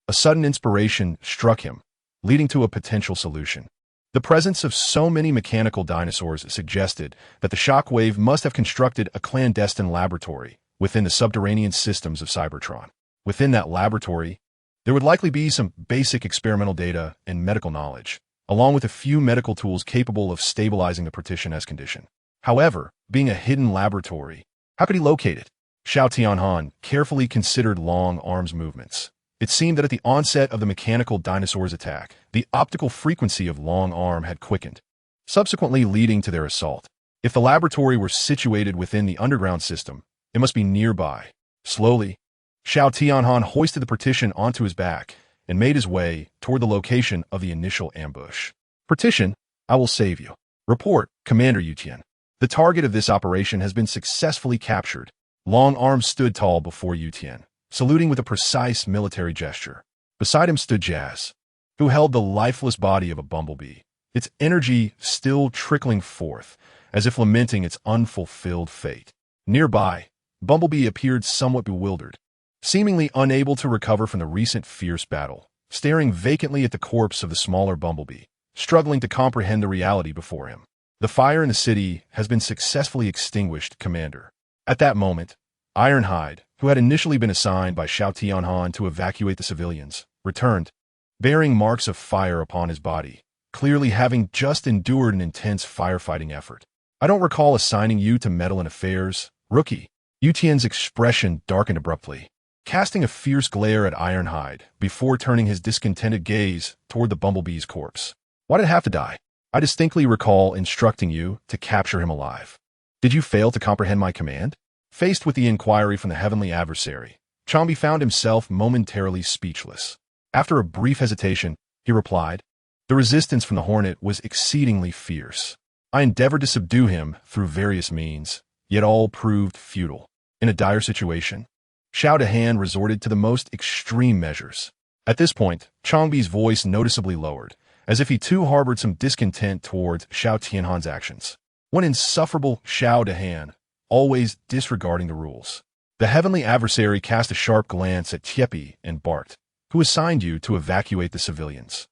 a sudden inspiration struck him, leading to a potential solution. The presence of so many mechanical dinosaurs suggested that the shockwave must have constructed a clandestine laboratory within the subterranean systems of Cybertron. Within that laboratory, there would likely be some basic experimental data and medical knowledge, along with a few medical tools capable of stabilizing the partition as condition. However, being a hidden laboratory, how could he locate it? Xiao Tianhan carefully considered Long Arm's movements. It seemed that at the onset of the mechanical dinosaur's attack, the optical frequency of Long Arm had quickened, subsequently leading to their assault. If the laboratory were situated within the underground system, it must be nearby. Slowly, Xiao Tianhan hoisted the partition onto his back and made his way toward the location of the initial ambush. Partition, I will save you. Report, Commander Yutian. The target of this operation has been successfully captured. Long Arm stood tall before Yutian, saluting with a precise military gesture. Beside him stood Jazz, who held the lifeless body of a bumblebee, its energy still trickling forth, as if lamenting its unfulfilled fate. Nearby, Bumblebee appeared somewhat bewildered, seemingly unable to recover from the recent fierce battle, staring vacantly at the corpse of the smaller Bumblebee, struggling to comprehend the reality before him. The fire in the city has been successfully extinguished, Commander. At that moment, Ironhide, who had initially been assigned by Xiao Tianhan to evacuate the civilians, returned, bearing marks of fire upon his body, clearly having just endured an intense firefighting effort. I don't recall assigning you to meddle in affairs, rookie. Yutian's expression darkened abruptly, casting a fierce glare at Ironhide before turning his discontented gaze toward the Bumblebee's corpse. Why did it have to die? I distinctly recall instructing you to capture him alive. Did you fail to comprehend my command? Faced with the inquiry from the heavenly adversary, Chombi found himself momentarily speechless. After a brief hesitation, he replied, "The resistance from the Hornet was exceedingly fierce. I endeavored to subdue him through various means, yet all proved futile. In a dire situation, Xiao Dahan resorted to the most extreme measures." At this point, Chongbi's voice noticeably lowered, as if he too harbored some discontent towards Xiao Tianhan's actions. One insufferable Xiao Dahan, always disregarding the rules. The heavenly adversary cast a sharp glance at Tiepi and Bart, who assigned you to evacuate the civilians.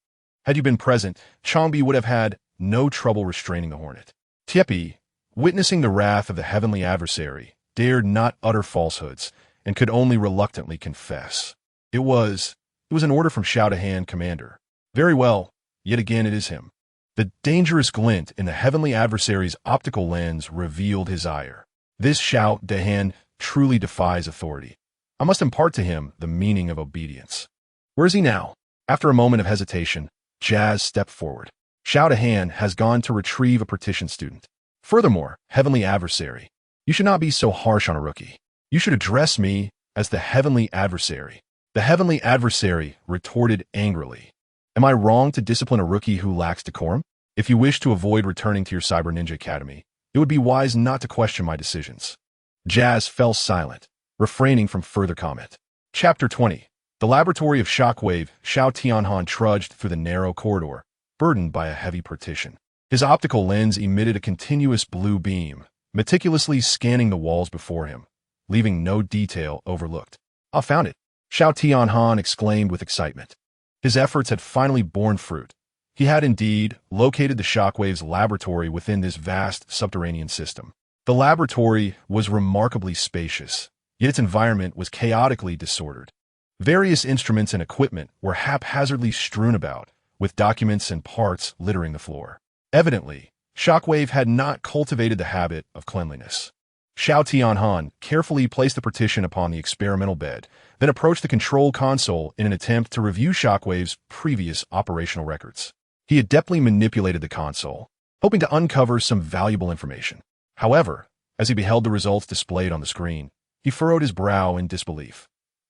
Had you been present, Chongbi would have had no trouble restraining the Hornet. Tiepi, witnessing the wrath of the heavenly adversary, dared not utter falsehoods and could only reluctantly confess. It was an order from Xiao Dahan, Commander. Very well, yet again it is him. The dangerous glint in the heavenly adversary's optical lens revealed his ire. This Xiao Dahan truly defies authority. I must impart to him the meaning of obedience. Where is he now? After a moment of hesitation, Jazz stepped forward. Xiao Dahan has gone to retrieve a partition student. Furthermore, heavenly adversary, you should not be so harsh on a rookie. You should address me as the heavenly adversary. The heavenly adversary retorted angrily. Am I wrong to discipline a rookie who lacks decorum? If you wish to avoid returning to your Cyber Ninja Academy, it would be wise not to question my decisions. Jazz fell silent, refraining from further comment. Chapter 20. The laboratory of Shockwave. Xiao Tianhan trudged through the narrow corridor, burdened by a heavy partition. His optical lens emitted a continuous blue beam, meticulously scanning the walls before him, leaving no detail overlooked. I found it, Xiao Tianhan exclaimed with excitement. His efforts had finally borne fruit. He had indeed located the Shockwave's laboratory within this vast subterranean system. The laboratory was remarkably spacious, yet its environment was chaotically disordered. Various instruments and equipment were haphazardly strewn about, with documents and parts littering the floor. Evidently, Shockwave had not cultivated the habit of cleanliness. Xiao Tianhan carefully placed the partition upon the experimental bed, then approached the control console in an attempt to review Shockwave's previous operational records. He adeptly manipulated the console, hoping to uncover some valuable information. However, as he beheld the results displayed on the screen, he furrowed his brow in disbelief.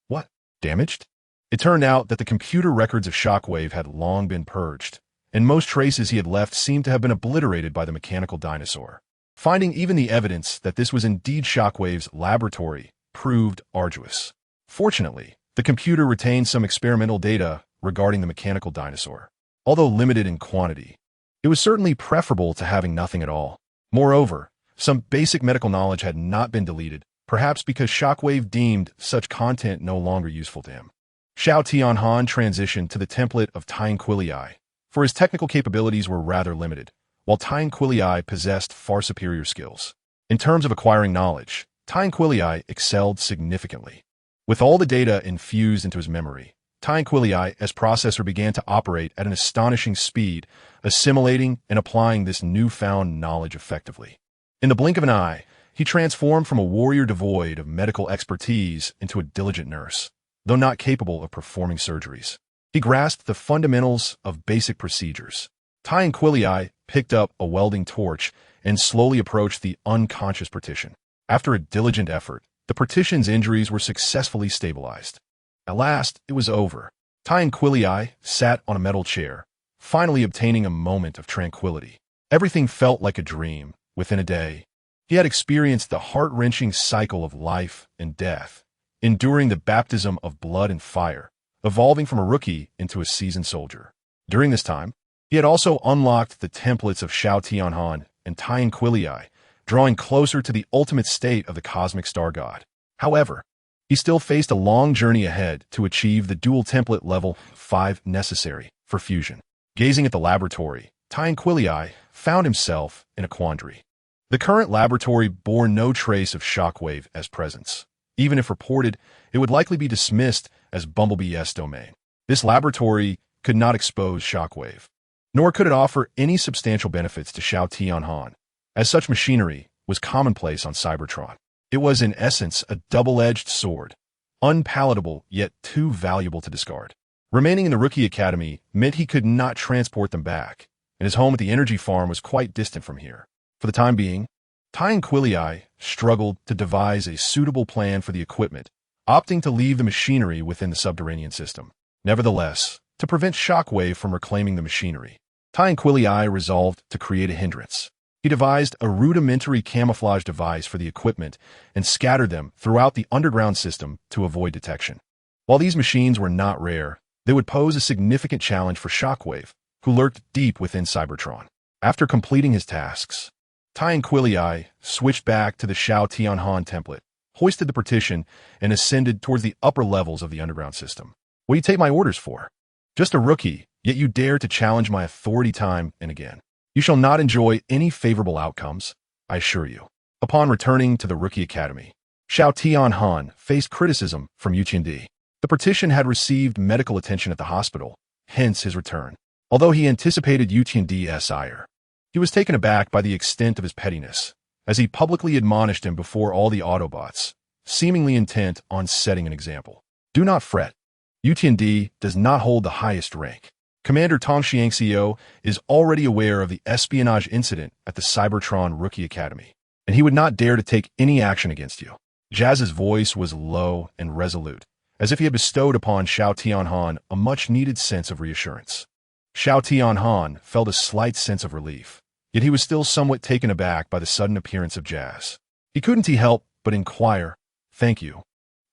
What? Damaged? It turned out that the computer records of Shockwave had long been purged, and most traces he had left seemed to have been obliterated by the mechanical dinosaur. Finding even the evidence that this was indeed Shockwave's laboratory proved arduous. Fortunately, the computer retained some experimental data regarding the mechanical dinosaur. Although limited in quantity, it was certainly preferable to having nothing at all. Moreover, some basic medical knowledge had not been deleted, perhaps because Shockwave deemed such content no longer useful to him. Xiao Tianhan transitioned to the template of Tianquilii, for his technical capabilities were rather limited, while Tianquilii possessed far superior skills. In terms of acquiring knowledge, Tianquilii excelled significantly. With all the data infused into his memory, Tianquilii as processor began to operate at an astonishing speed, assimilating and applying this newfound knowledge effectively. In the blink of an eye, he transformed from a warrior devoid of medical expertise into a diligent nurse, though not capable of performing surgeries. He grasped the fundamentals of basic procedures. Tianquilii picked up a welding torch and slowly approached the unconscious partition. After a diligent effort, the partition's injuries were successfully stabilized. At last, it was over. Tianquilii sat on a metal chair, finally obtaining a moment of tranquility. Everything felt like a dream. Within a day, he had experienced the heart-wrenching cycle of life and death, enduring the baptism of blood and fire, evolving from a rookie into a seasoned soldier. During this time, he had also unlocked the templates of Xiao Tianhan and Tianquilii, drawing closer to the ultimate state of the cosmic star god. However, he still faced a long journey ahead to achieve the dual template level 5 necessary for fusion. Gazing at the laboratory, Tianquilii found himself in a quandary. The current laboratory bore no trace of Shockwave as presence. Even if reported, it would likely be dismissed as Bumblebee S domain. This laboratory could not expose Shockwave, nor could it offer any substantial benefits to Xiao Tianhan, as such machinery was commonplace on Cybertron. It was in essence a double-edged sword, unpalatable yet too valuable to discard. Remaining in the Rookie Academy meant he could not transport them back, and his home at the energy farm was quite distant from here. For the time being, Tianquilii struggled to devise a suitable plan for the equipment, opting to leave the machinery within the subterranean system. Nevertheless, to prevent Shockwave from reclaiming the machinery, Tianquilii resolved to create a hindrance. He devised a rudimentary camouflage device for the equipment and scattered them throughout the underground system to avoid detection. While these machines were not rare, they would pose a significant challenge for Shockwave, who lurked deep within Cybertron. After completing his tasks, Tianquilii switched back to the Xiao Tianhan template, hoisted the partition, and ascended towards the upper levels of the underground system. What do you take my orders for? Just a rookie, yet you dare to challenge my authority time and again. You shall not enjoy any favorable outcomes, I assure you. Upon returning to the Rookie Academy, Xiao Tianhan faced criticism from Yuqiandi. The partition had received medical attention at the hospital, hence his return. Although he anticipated Yuqiandi's ire, he was taken aback by the extent of his pettiness, as he publicly admonished him before all the Autobots, seemingly intent on setting an example. Do not fret. Yuqiandi does not hold the highest rank. Commander Tong Xiangxiu is already aware of the espionage incident at the Cybertron Rookie Academy, and he would not dare to take any action against you. Jazz's voice was low and resolute, as if he had bestowed upon Xiao Tianhan a much-needed sense of reassurance. Xiao Tianhan felt a slight sense of relief, yet he was still somewhat taken aback by the sudden appearance of Jazz. He couldn't help but inquire, "Thank you.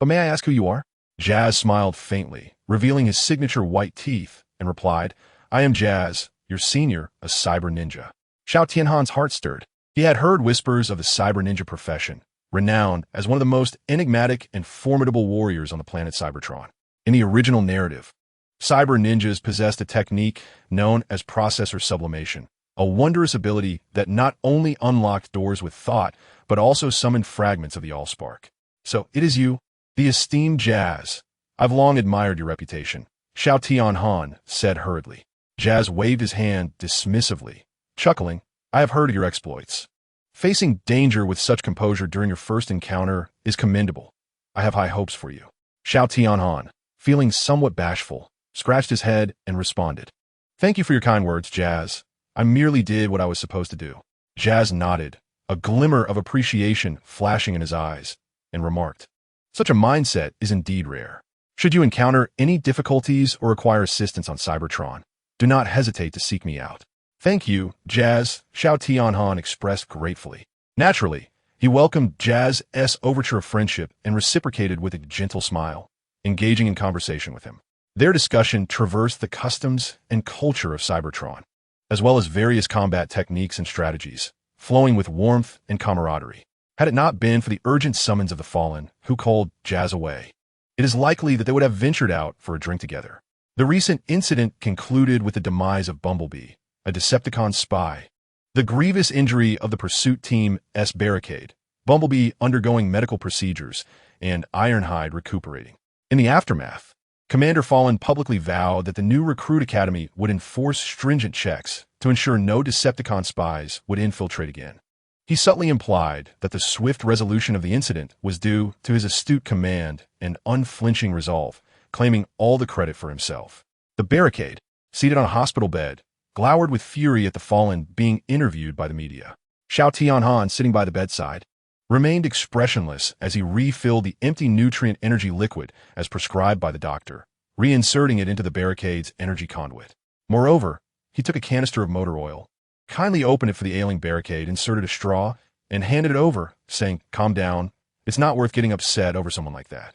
But may I ask who you are?" Jazz smiled faintly, revealing his signature white teeth, and replied, "I am Jazz, your senior, a cyber ninja." Xiao Tianhan's heart stirred. He had heard whispers of the cyber ninja profession, renowned as one of the most enigmatic and formidable warriors on the planet Cybertron. In the original narrative, cyber ninjas possessed a technique known as processor sublimation, a wondrous ability that not only unlocked doors with thought, but also summoned fragments of the Allspark. So it is you, the esteemed Jazz. I've long admired your reputation, Xiao Tianhan said hurriedly. Jazz waved his hand dismissively, chuckling, "I have heard of your exploits. Facing danger with such composure during your first encounter is commendable. I have high hopes for you." Xiao Tianhan, feeling somewhat bashful, scratched his head and responded, "Thank you for your kind words, Jazz. I merely did what I was supposed to do." Jazz nodded, a glimmer of appreciation flashing in his eyes, and remarked, "Such a mindset is indeed rare. Should you encounter any difficulties or require assistance on Cybertron, do not hesitate to seek me out." "Thank you, Jazz," Xiao Tianhan expressed gratefully. Naturally, He welcomed Jazz's overture of friendship and reciprocated with a gentle smile, engaging in conversation with him. Their discussion traversed the customs and culture of Cybertron, as well as various combat techniques and strategies, flowing with warmth and camaraderie. Had it not been for the urgent summons of the Fallen, who called Jazz away, it is likely that they would have ventured out for a drink together. The recent incident concluded with the demise of Bumblebee, a Decepticon spy, the grievous injury of the pursuit team's barricade, Bumblebee undergoing medical procedures, and Ironhide recuperating. In the aftermath, Commander Fallen publicly vowed that the new Recruit Academy would enforce stringent checks to ensure no Decepticon spies would infiltrate again. He subtly implied that the swift resolution of the incident was due to his astute command and unflinching resolve, claiming all the credit for himself. The barricade, seated on a hospital bed, glowered with fury at the Fallen being interviewed by the media. Xiao Tianhan, sitting by the bedside, remained expressionless as he refilled the empty nutrient energy liquid as prescribed by the doctor, reinserting it into the barricade's energy conduit. Moreover, he took a canister of motor oil, kindly opened it for the ailing barricade, inserted a straw, and handed it over, saying, "Calm down. It's not worth getting upset over someone like that.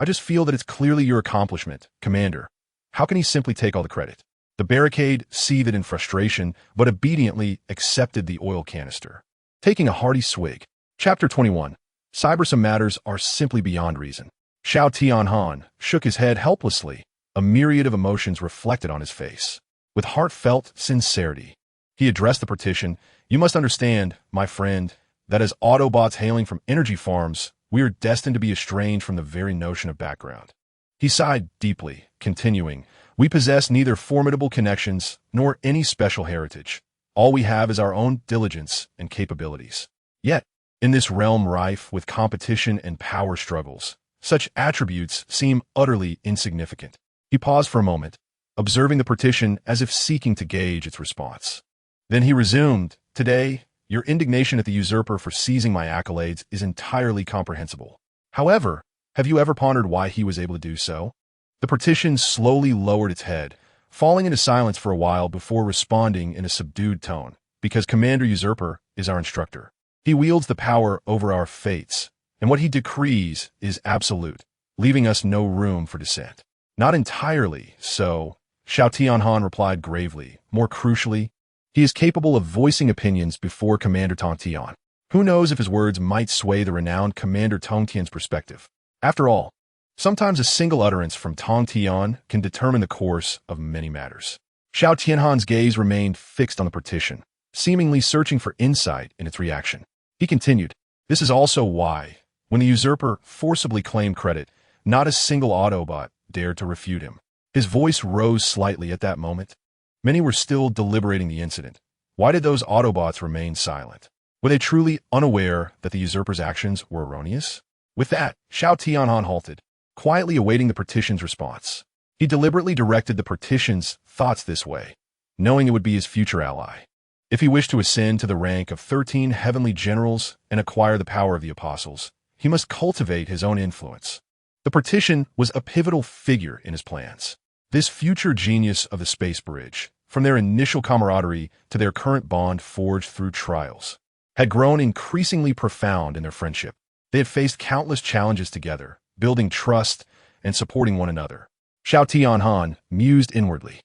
I just feel that it's clearly your accomplishment, Commander. How can he simply take all the credit?" The barricade seethed in frustration, but obediently accepted the oil canister. Taking a hearty swig. Chapter 21. Cybersome matters are simply beyond reason. Xiao Tianhan shook his head helplessly, a myriad of emotions reflected on his face. With heartfelt sincerity, he addressed the partition. "You must understand, my friend, that as Autobots hailing from energy farms, we are destined to be estranged from the very notion of background." He sighed deeply, continuing, "We possess neither formidable connections nor any special heritage. All we have is our own diligence and capabilities. Yet, in this realm rife with competition and power struggles, such attributes seem utterly insignificant." He paused for a moment, observing the partition as if seeking to gauge its response. Then he resumed, "Today, your indignation at the usurper for seizing my accolades is entirely comprehensible. However, have you ever pondered why he was able to do so?" The partition slowly lowered its head, falling into silence for a while before responding in a subdued tone, "Because Commander Usurper is our instructor. He wields the power over our fates, and what he decrees is absolute, leaving us no room for dissent." "Not entirely so," Xiao Tianhan replied gravely. "More crucially, he is capable of voicing opinions before Commander Tongtian. Who knows if his words might sway the renowned Commander Tongtian's perspective? After all, sometimes a single utterance from Tongtian can determine the course of many matters." Xiao Tianhan's gaze remained fixed on the partition, seemingly searching for insight in its reaction. He continued, "This is also why, when the usurper forcibly claimed credit, not a single Autobot dared to refute him." His voice rose slightly at that moment. Many were still deliberating the incident. Why did those Autobots remain silent? Were they truly unaware that the usurper's actions were erroneous? With that, Xiao Tianhan halted, quietly awaiting the partition's response. He deliberately directed the partition's thoughts this way, knowing it would be his future ally. If he wished to ascend to the rank of 13 heavenly generals and acquire the power of the apostles, he must cultivate his own influence. The partition was a pivotal figure in his plans. This future genius of the space bridge, from their initial camaraderie to their current bond forged through trials, had grown increasingly profound in their friendship. They had faced countless challenges together, building trust and supporting one another. Xiao Tianhan mused inwardly.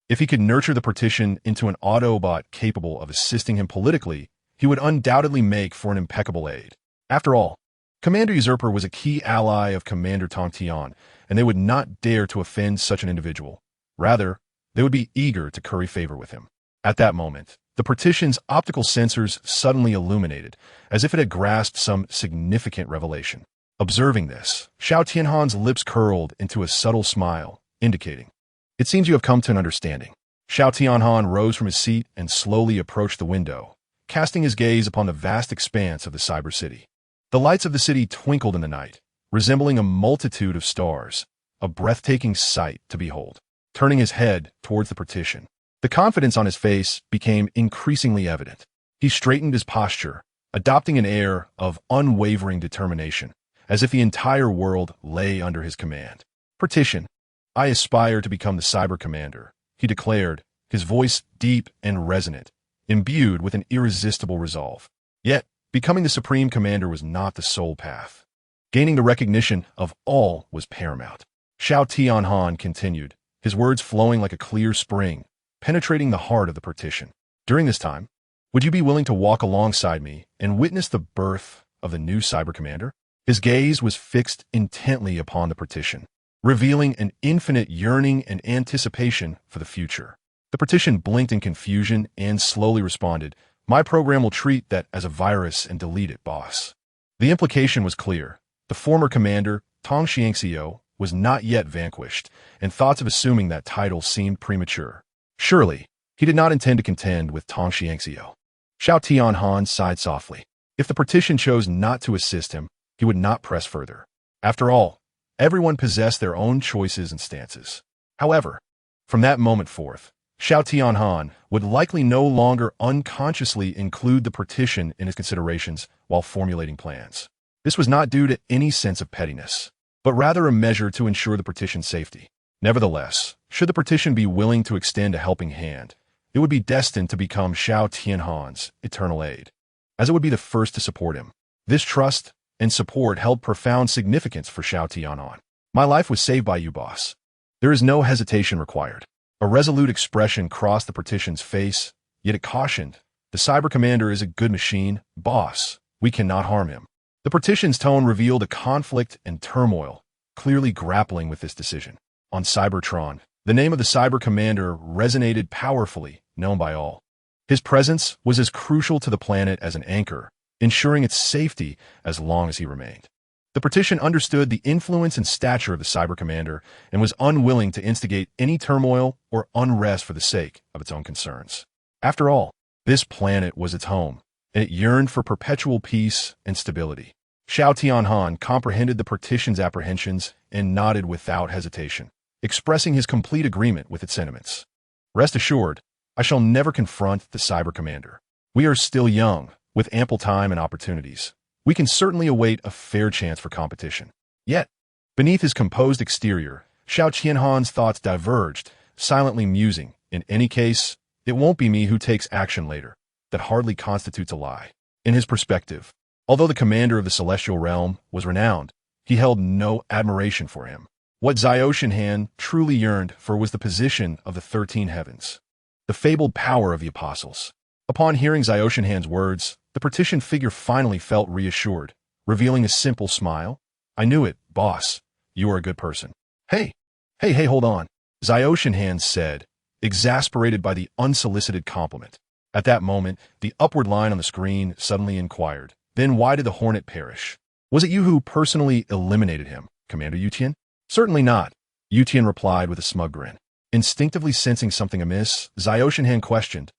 If he could nurture the partition into an Autobot capable of assisting him politically, he would undoubtedly make for an impeccable aide. After all, Commander Usurper was a key ally of Commander Tongtian, and they would not dare to offend such an individual. Rather, they would be eager to curry favor with him. At that moment, the partition's optical sensors suddenly illuminated, as if it had grasped some significant revelation. Observing this, Xiao Tianhan's lips curled into a subtle smile, indicating, "It seems you have come to an understanding." Xiao Tianhan rose from his seat and slowly approached the window, casting his gaze upon the vast expanse of the Cyber City. The lights of the city twinkled in the night, resembling a multitude of stars, a breathtaking sight to behold. Turning his head towards the partition, the confidence on his face became increasingly evident. He straightened his posture, adopting an air of unwavering determination, as if the entire world lay under his command. "Partition, I aspire to become the Cyber Commander," he declared, his voice deep and resonant, imbued with an irresistible resolve. "Yet, becoming the Supreme Commander was not the sole path. Gaining the recognition of all was paramount. Xiao Tianhan continued, his words flowing like a clear spring, penetrating the heart of the partition. During this time, would you be willing to walk alongside me and witness the birth of the new Cyber Commander? His gaze was fixed intently upon the partition, revealing an infinite yearning and anticipation for the future. The partition blinked in confusion and slowly responded, "My program will treat that as a virus and delete it, boss." The implication was clear. The former commander, Tong Xiangxiu, was not yet vanquished, and thoughts of assuming that title seemed premature. Surely, he did not intend to contend with Tong Xiangxiu. Xiao Tianhan sighed softly. If the partition chose not to assist him, he would not press further. After all, everyone possessed their own choices and stances. However, from that moment forth, Xiao Tianhan would likely no longer unconsciously include the partition in his considerations while formulating plans. This was not due to any sense of pettiness, but rather a measure to ensure the partition's safety. Nevertheless, should the partition be willing to extend a helping hand, it would be destined to become Xiao Tianhan's eternal aid, as it would be the first to support him. This trust and support held profound significance for Xiao Tianhan. "My life was saved by you, boss. There is no hesitation required." A resolute expression crossed the partition's face, yet it cautioned, "The Cyber Commander is a good machine, boss. We cannot harm him." The partition's tone revealed a conflict and turmoil, clearly grappling with this decision. On Cybertron, the name of the Cyber Commander resonated powerfully, known by all. His presence was as crucial to the planet as an anchor, ensuring its safety as long as he remained. The partition understood the influence and stature of the Cyber Commander and was unwilling to instigate any turmoil or unrest for the sake of its own concerns. After all, this planet was its home, and it yearned for perpetual peace and stability. Xiao Tianhan comprehended the partition's apprehensions and nodded without hesitation, expressing his complete agreement with its sentiments. "Rest assured, I shall never confront the Cyber Commander. We are still young, with ample time and opportunities. We can certainly await a fair chance for competition." Yet, beneath his composed exterior, Xiao Tianhan's thoughts diverged, silently musing, "In any case, it won't be me who takes action later. That hardly constitutes a lie." In his perspective, although the commander of the celestial realm was renowned, he held no admiration for him. What Xiaoshenhan truly yearned for was the position of the 13 heavens, the fabled power of the apostles. Upon hearing Xiaoshenhan's words, the partition figure finally felt reassured, revealing a simple smile. "I knew it, boss. You are a good person." Hey, hold on," Xiaoshenhan said, exasperated by the unsolicited compliment. At that moment, the upward line on the screen suddenly inquired, "Then why did the Hornet perish? Was it you who personally eliminated him, Commander Yutian?" "Certainly not," Yutian replied with a smug grin. Instinctively sensing something amiss, Xiaoshenhan questioned,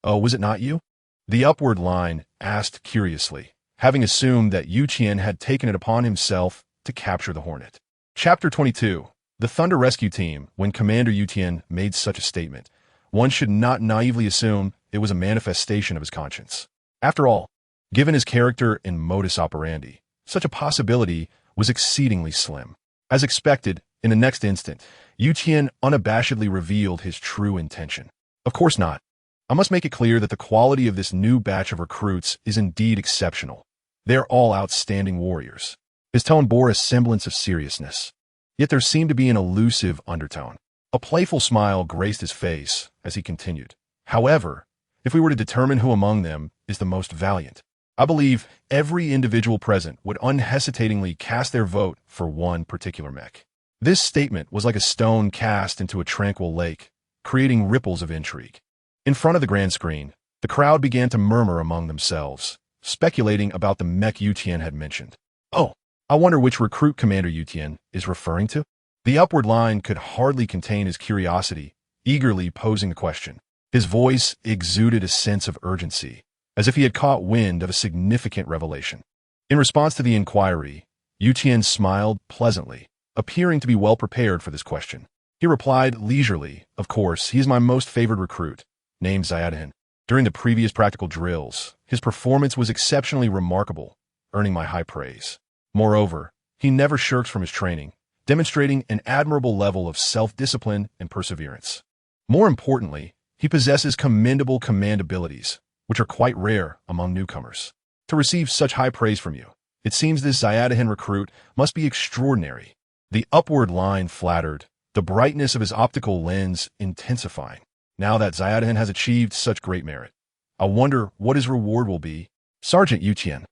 "Oh, was it not you?" The upward line asked curiously, having assumed that Yutian had taken it upon himself to capture the Hornet. Chapter 22. The Thunder Rescue Team. When Commander Yutian made such a statement, one should not naively assume it was a manifestation of his conscience. After all, given his character and modus operandi, such a possibility was exceedingly slim. As expected, in the next instant, Yutian unabashedly revealed his true intention. "Of course not. I must make it clear that the quality of this new batch of recruits is indeed exceptional. They are all outstanding warriors." His tone bore a semblance of seriousness, yet there seemed to be an elusive undertone. A playful smile graced his face as he continued. "However, if we were to determine who among them is the most valiant, I believe every individual present would unhesitatingly cast their vote for one particular mech." This statement was like a stone cast into a tranquil lake, creating ripples of intrigue. In front of the grand screen, the crowd began to murmur among themselves, speculating about the mech Yutian had mentioned. "Oh, I wonder which recruit Commander Yutian is referring to?" The upward line could hardly contain his curiosity, eagerly posing the question. His voice exuded a sense of urgency, as if he had caught wind of a significant revelation. In response to the inquiry, Yutian smiled pleasantly, appearing to be well prepared for this question. He replied leisurely, "Of course, he is my most favored recruit, named Xiaodahan. During the previous practical drills, his performance was exceptionally remarkable, earning my high praise. Moreover, he never shirks from his training, demonstrating an admirable level of self-discipline and perseverance. More importantly, he possesses commendable command abilities, which are quite rare among newcomers. to receive such high praise from you. It seems this Zyadahan recruit must be extraordinary. The upward line flattered, the brightness of his optical lens intensifying. Now that Zyadahan has achieved such great merit, I wonder what his reward will be. Sergeant Yuqian,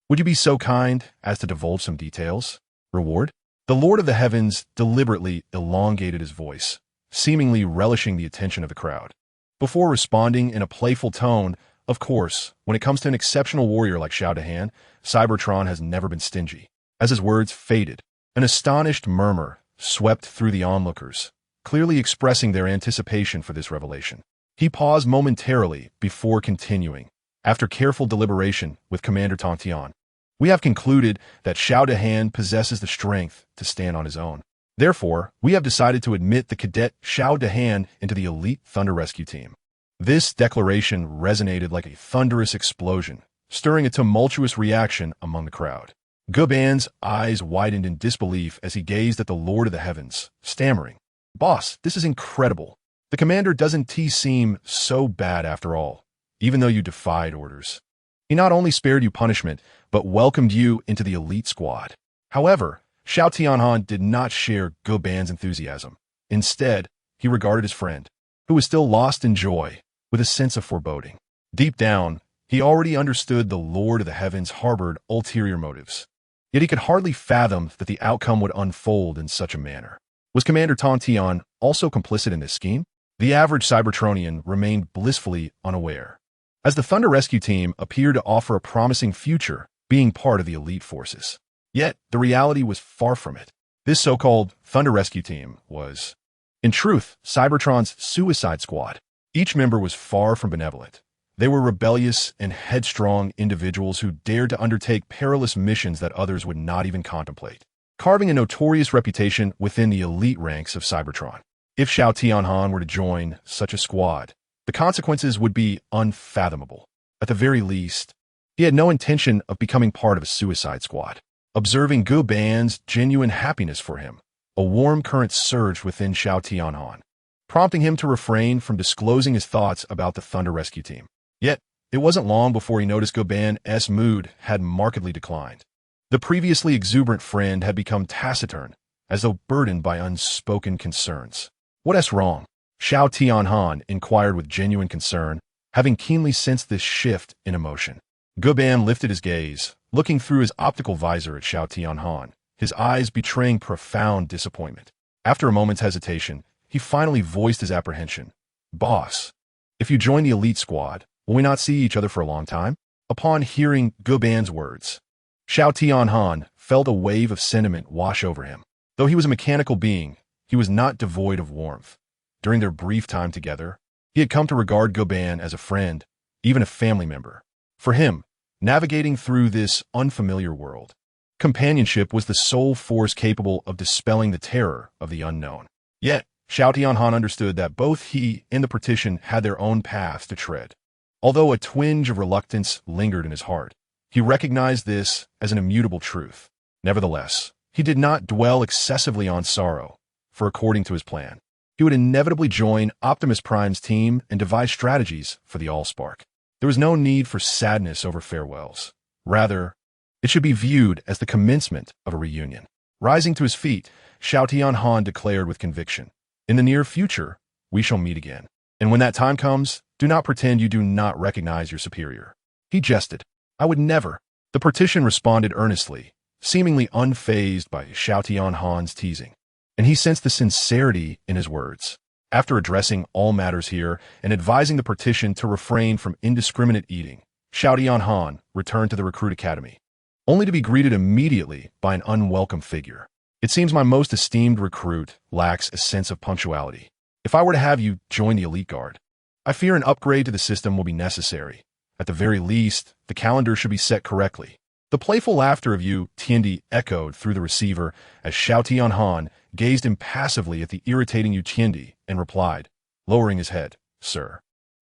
would you be so kind as to divulge some details? Reward? The Lord of the Heavens deliberately elongated his voice, seemingly relishing the attention of the crowd. Before responding in a playful tone, of course, when it comes to an exceptional warrior like Xiao Dahan, Cybertron has never been stingy. As his words faded, an astonished murmur swept through the onlookers, clearly expressing their anticipation for this revelation. He paused momentarily before continuing. After careful deliberation with Commander Tontian, we have concluded that Xiao Dahan possesses the strength to stand on his own. Therefore, we have decided to admit the cadet Xiao Dahan into the elite Thunder Rescue Team. This declaration resonated like a thunderous explosion, stirring a tumultuous reaction among the crowd. Guban's eyes widened in disbelief as he gazed at the Lord of the Heavens, stammering, "Boss, this is incredible. The commander doesn't seem so bad after all, even though you defied orders. He not only spared you punishment, but welcomed you into the elite squad." However, Xiao Tianhan did not share Guban's enthusiasm. Instead, he regarded his friend, who was still lost in joy, with a sense of foreboding. Deep down, he already understood the Lord of the Heavens harbored ulterior motives. Yet he could hardly fathom that the outcome would unfold in such a manner. Was Commander Tontian also complicit in this scheme? The average Cybertronian remained blissfully unaware, as the Thunder Rescue Team appeared to offer a promising future being part of the elite forces. Yet, the reality was far from it. This so-called Thunder Rescue Team was, in truth, Cybertron's suicide squad. Each member was far from benevolent. They were rebellious and headstrong individuals who dared to undertake perilous missions that others would not even contemplate, carving a notorious reputation within the elite ranks of Cybertron. If Xiao Tianhan were to join such a squad, the consequences would be unfathomable. At the very least, he had no intention of becoming part of a suicide squad. Observing Guban's genuine happiness for him, a warm current surged within Xiao Tianhan, prompting him to refrain from disclosing his thoughts about the Thunder Rescue Team. Yet, it wasn't long before he noticed Guban's mood had markedly declined. The previously exuberant friend had become taciturn, as though burdened by unspoken concerns. "What's wrong?" Xiao Tianhan inquired with genuine concern, having keenly sensed this shift in emotion. Guban lifted his gaze, looking through his optical visor at Xiao Tianhan, his eyes betraying profound disappointment. After a moment's hesitation, he finally voiced his apprehension. "Boss, if you join the elite squad, will we not see each other for a long time?" Upon hearing Guban's words, Xiao Tianhan felt a wave of sentiment wash over him. Though he was a mechanical being, he was not devoid of warmth. During their brief time together, he had come to regard Guban as a friend, even a family member. For him, navigating through this unfamiliar world, companionship was the sole force capable of dispelling the terror of the unknown. Yet, Xiao Tianhan understood that both he and the partition had their own paths to tread. Although a twinge of reluctance lingered in his heart, he recognized this as an immutable truth. Nevertheless, he did not dwell excessively on sorrow, for according to his plan, he would inevitably join Optimus Prime's team and devise strategies for the Allspark. There was no need for sadness over farewells. Rather, it should be viewed as the commencement of a reunion. Rising to his feet, Xiao Tianhan declared with conviction, "In the near future, we shall meet again. And when that time comes, do not pretend you do not recognize your superior." He jested. "I would never." The partition responded earnestly, seemingly unfazed by Xiao Tianhan's teasing, and he sensed the sincerity in his words. After addressing all matters here and advising the partition to refrain from indiscriminate eating, Xiao Tianhan returned to the Recruit Academy, only to be greeted immediately by an unwelcome figure. "It seems my most esteemed recruit lacks a sense of punctuality. If I were to have you join the Elite Guard, I fear an upgrade to the system will be necessary. At the very least, the calendar should be set correctly." The playful laughter of Yu Tiandi echoed through the receiver as Xiao Tianhan gazed impassively at the irritating Yu Tiandi and replied, lowering his head, "Sir,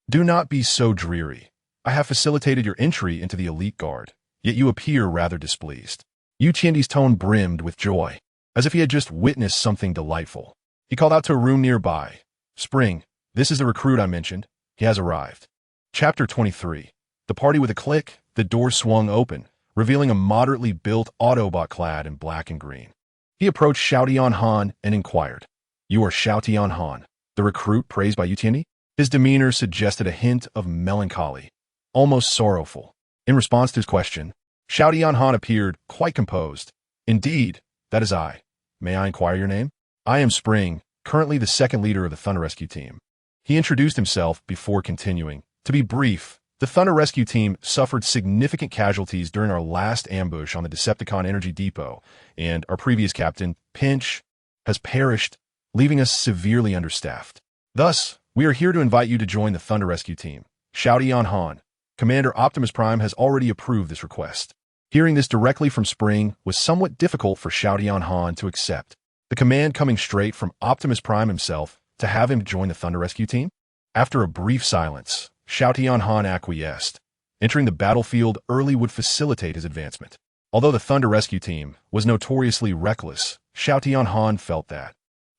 do not be so dreary. I have facilitated your entry into the Elite Guard, yet you appear rather displeased." Yu Tiandi's tone brimmed with joy, as if he had just witnessed something delightful. He called out to a room nearby, "Spring, this is the recruit I mentioned. He has arrived." Chapter 23. The party with a click the door swung open, revealing a moderately built Autobot clad in black and green. He approached Xiao Tianhan and inquired, "You are Xiao Tianhan, the recruit praised by Yutiani?" His demeanor suggested a hint of melancholy, almost sorrowful. In response to his question, Xiao Tianhan appeared quite composed. "Indeed, that is I. May I inquire your name?" "I am Spring, currently the second leader of the Thunder Rescue Team." He introduced himself before continuing. "To be brief, the Thunder Rescue Team suffered significant casualties during our last ambush on the Decepticon Energy Depot, and our previous captain, Pinch, has perished, leaving us severely understaffed. Thus, we are here to invite you to join the Thunder Rescue Team. Xiao Tianhan, Commander Optimus Prime has already approved this request." Hearing this directly from Spring was somewhat difficult for Xiao Tianhan to accept. The command coming straight from Optimus Prime himself to have him join the Thunder Rescue Team? After a brief silence, Xiao Tianhan acquiesced. Entering the battlefield early would facilitate his advancement. Although the Thunder Rescue Team was notoriously reckless, Xiao Tianhan felt that,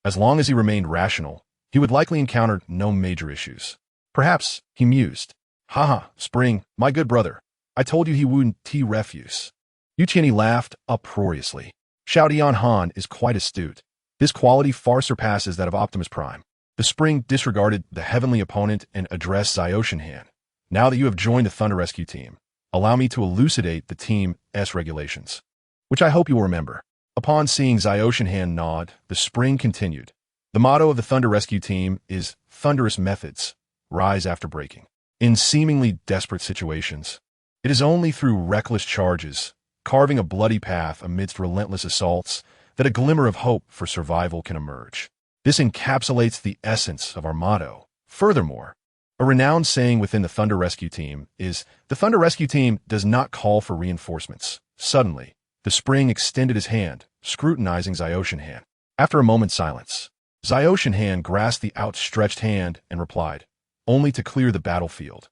as long as he remained rational, he would likely encounter no major issues. Perhaps, he mused, "Haha, Spring, my good brother. I told you he wouldn't refuse." Yutiani laughed uproariously. Xiao Tianhan is quite astute. This quality far surpasses that of Optimus Prime. The Spring disregarded the heavenly opponent and addressed Zyoshinhan. "Now that you have joined the Thunder Rescue Team, allow me to elucidate the Team's regulations, which I hope you will remember." Upon seeing Zyoshinhan nod, the Spring continued. "The motto of the Thunder Rescue Team is Thunderous Methods, Rise After Breaking. In seemingly desperate situations, it is only through reckless charges, carving a bloody path amidst relentless assaults, that a glimmer of hope for survival can emerge. This encapsulates the essence of our motto. Furthermore, a renowned saying within the Thunder Rescue Team is, the Thunder Rescue Team does not call for reinforcements." Suddenly, the Spring extended his hand, scrutinizing Zyoshinhan. After a moment's silence, Zyoshinhan grasped the outstretched hand and replied, "Only to clear the battlefield."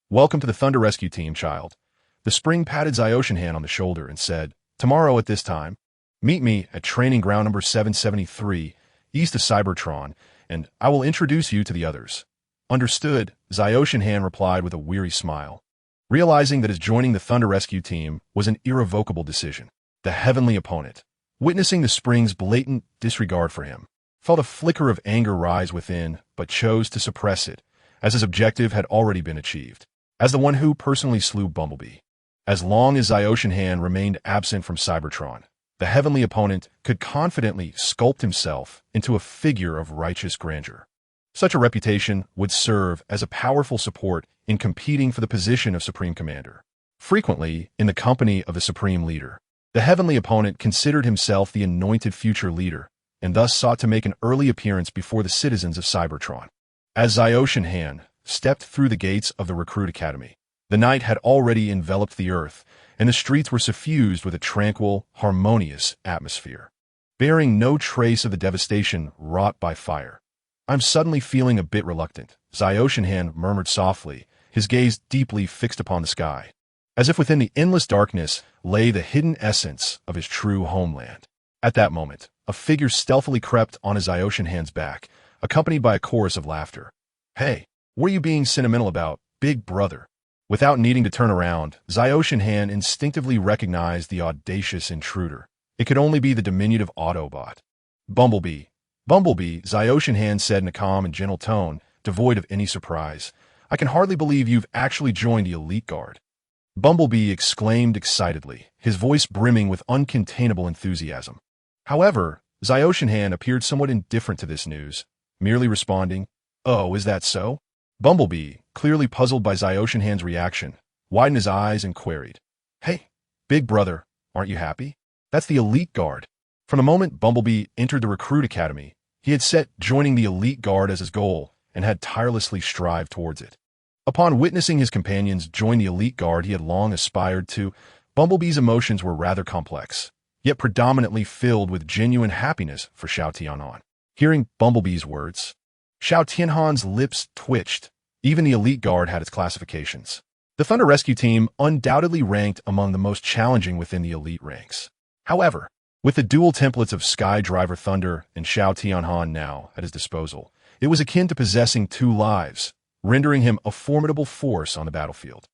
"Welcome to the Thunder Rescue Team, child." The Spring patted Zyoshinhan on the shoulder and said, "Tomorrow at this time, meet me at training ground number 773, east of Cybertron, and I will introduce you to the others." "Understood," Zyoshinhan replied with a weary smile. Realizing that his joining the Thunder Rescue Team was an irrevocable decision, the heavenly opponent, witnessing the Spring's blatant disregard for him, felt a flicker of anger rise within, but chose to suppress it, as his objective had already been achieved. As the one who personally slew Bumblebee, as long as Zyoshinhan remained absent from Cybertron, the heavenly opponent could confidently sculpt himself into a figure of righteous grandeur. Such a reputation would serve as a powerful support in competing for the position of Supreme Commander. Frequently, in the company of the Supreme Leader, the heavenly opponent considered himself the anointed future leader, and thus sought to make an early appearance before the citizens of Cybertron. As Zyoshinhan stepped through the gates of the Recruit Academy, the night had already enveloped the earth, and the streets were suffused with a tranquil, harmonious atmosphere, bearing no trace of the devastation wrought by fire. "I'm suddenly feeling a bit reluctant," Zyoshinhan murmured softly, his gaze deeply fixed upon the sky, as if within the endless darkness lay the hidden essence of his true homeland. At that moment, a figure stealthily crept on Zyoshinhan's back, accompanied by a chorus of laughter. "Hey, what are you being sentimental about, big brother?" Without needing to turn around, Zyoshinhan instinctively recognized the audacious intruder. It could only be the diminutive Autobot. "Bumblebee. Bumblebee," Zyoshinhan said in a calm and gentle tone, devoid of any surprise. "I can hardly believe you've actually joined the Elite Guard." Bumblebee exclaimed excitedly, his voice brimming with uncontainable enthusiasm. However, Zyoshinhan appeared somewhat indifferent to this news, merely responding, "Oh, is that so?" Bumblebee, clearly puzzled by Zyoshinhan's reaction, widened his eyes and queried, "Hey, big brother, aren't you happy? That's the Elite Guard." From the moment Bumblebee entered the Recruit Academy, he had set joining the Elite Guard as his goal and had tirelessly strived towards it. Upon witnessing his companions join the Elite Guard he had long aspired to, Bumblebee's emotions were rather complex, yet predominantly filled with genuine happiness for Xiao Tianhan. Hearing Bumblebee's words, Xiao Tianhan's lips twitched. Even the Elite Guard had its classifications. The Thunder Rescue Team undoubtedly ranked among the most challenging within the elite ranks. However, with the dual templates of Sky Driver Thunder and Xiao Tianhan now at his disposal, it was akin to possessing two lives, rendering him a formidable force on the battlefield.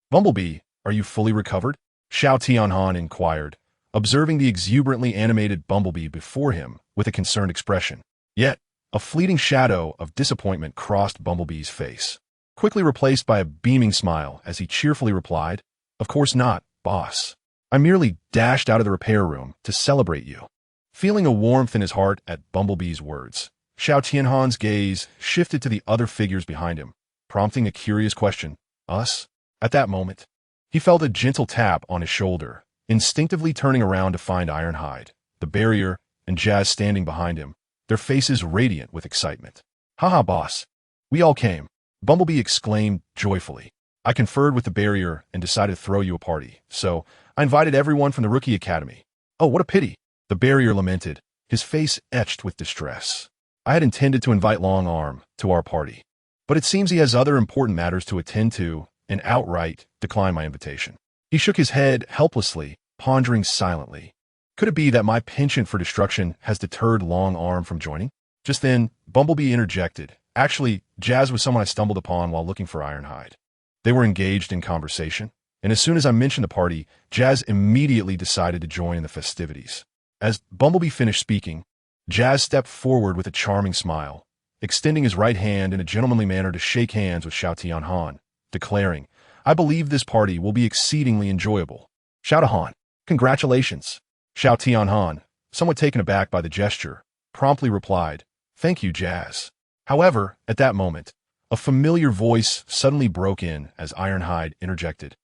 Bumblebee, Are you fully recovered? Xiao Tianhan inquired, observing the exuberantly animated Bumblebee before him with a concerned expression. Yet, a fleeting shadow of disappointment crossed Bumblebee's face, quickly replaced by a beaming smile as he cheerfully replied, "Of course not, boss. I merely dashed out of the repair room to celebrate you." Feeling a warmth in his heart at Bumblebee's words, Xiao Tianhan's gaze shifted to the other figures behind him, prompting a curious question. Us? At that moment, he felt a gentle tap on his shoulder, instinctively turning around to find Ironhide, the barrier, and Jazz standing behind him, their faces radiant with excitement. "Haha, boss. We all came," Bumblebee exclaimed joyfully. "I conferred with the barrier and decided to throw you a party, so I invited everyone from the Rookie Academy." "Oh, what a pity," the barrier lamented, his face etched with distress. "I had intended to invite Long Arm to our party, but it seems he has other important matters to attend to and outright declined my invitation." He shook his head helplessly, pondering silently. Could it be that my penchant for destruction has deterred Long Arm from joining? Just then, Bumblebee interjected. "Actually, Jazz was someone I stumbled upon while looking for Ironhide." They were engaged in conversation, and as soon as I mentioned the party, Jazz immediately decided to join in the festivities. As Bumblebee finished speaking, Jazz stepped forward with a charming smile, extending his right hand in a gentlemanly manner to shake hands with Xiao Tianhan, declaring, "I believe this party will be exceedingly enjoyable." "Xiao Tianhan, congratulations." Xiao Tianhan, somewhat taken aback by the gesture, promptly replied, "Thank you, Jazz." However, at that moment, a familiar voice suddenly broke in as Ironhide interjected.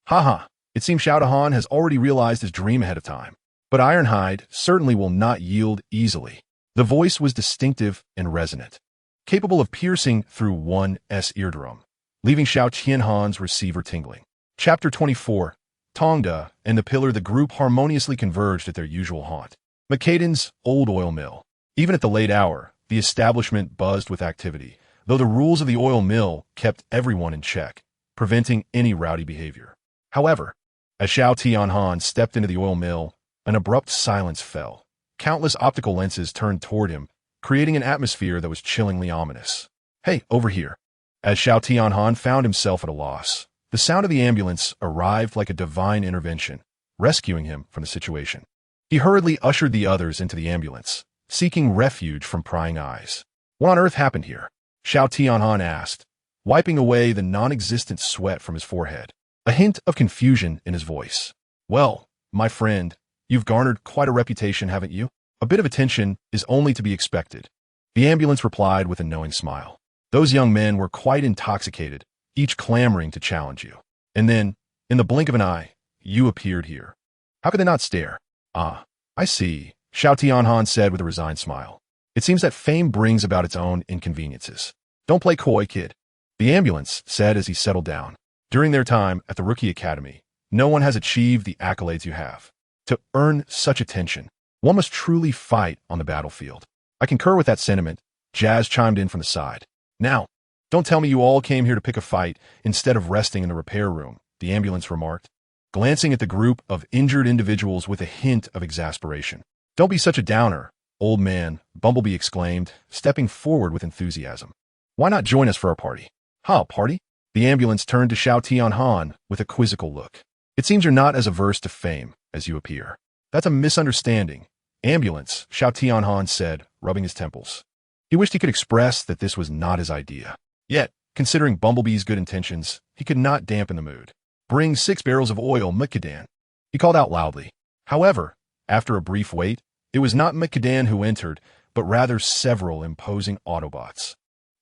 "Haha, it seems Xiao Tianhan has already realized his dream ahead of time. But Ironhide certainly will not yield easily." The voice was distinctive and resonant, capable of piercing through one's eardrum, leaving Xiao Tianhan's receiver tingling. Chapter 24. Tongda and the Pillar. The group harmoniously converged at their usual haunt, McCaden's old oil mill. Even at the late hour, the establishment buzzed with activity, though the rules of the oil mill kept everyone in check, preventing any rowdy behavior. However, as Xiao Tianhan stepped into the oil mill, an abrupt silence fell. Countless optical lenses turned toward him, creating an atmosphere that was chillingly ominous. "Hey, over here." As Xiao Tianhan found himself at a loss, the sound of the ambulance arrived like a divine intervention, rescuing him from the situation. He hurriedly ushered the others into the ambulance, seeking refuge from prying eyes. "What on earth happened here?" Xiao Tianhan asked, wiping away the non-existent sweat from his forehead, a hint of confusion in his voice. "Well, my friend, you've garnered quite a reputation, haven't you? A bit of attention is only to be expected." The ambulance replied with a knowing smile. "Those young men were quite intoxicated, each clamoring to challenge you. And then, in the blink of an eye, you appeared here. How could they not stare?" "Ah, I see," Xiao Tianhan said with a resigned smile. "It seems that fame brings about its own inconveniences. Don't play coy, kid." The ambulance said as he settled down. "During their time at the Rookie Academy, no one has achieved the accolades you have. To earn such attention, one must truly fight on the battlefield." "I concur with that sentiment," Jazz chimed in from the side. "Now, don't tell me you all came here to pick a fight instead of resting in the repair room," the ambulance remarked, glancing at the group of injured individuals with a hint of exasperation. "Don't be such a downer, old man," Bumblebee exclaimed, stepping forward with enthusiasm. "Why not join us for our party?" "Huh, party?" The ambulance turned to Xiao Tianhan with a quizzical look. "It seems you're not as averse to fame as you appear." "That's a misunderstanding." "Ambulance," Xiao Tianhan said, rubbing his temples. He wished he could express that this was not his idea. Yet, considering Bumblebee's good intentions, he could not dampen the mood. "Bring 6 barrels of oil, McCadan," he called out loudly. However, after a brief wait, it was not McCadan who entered, but rather several imposing Autobots.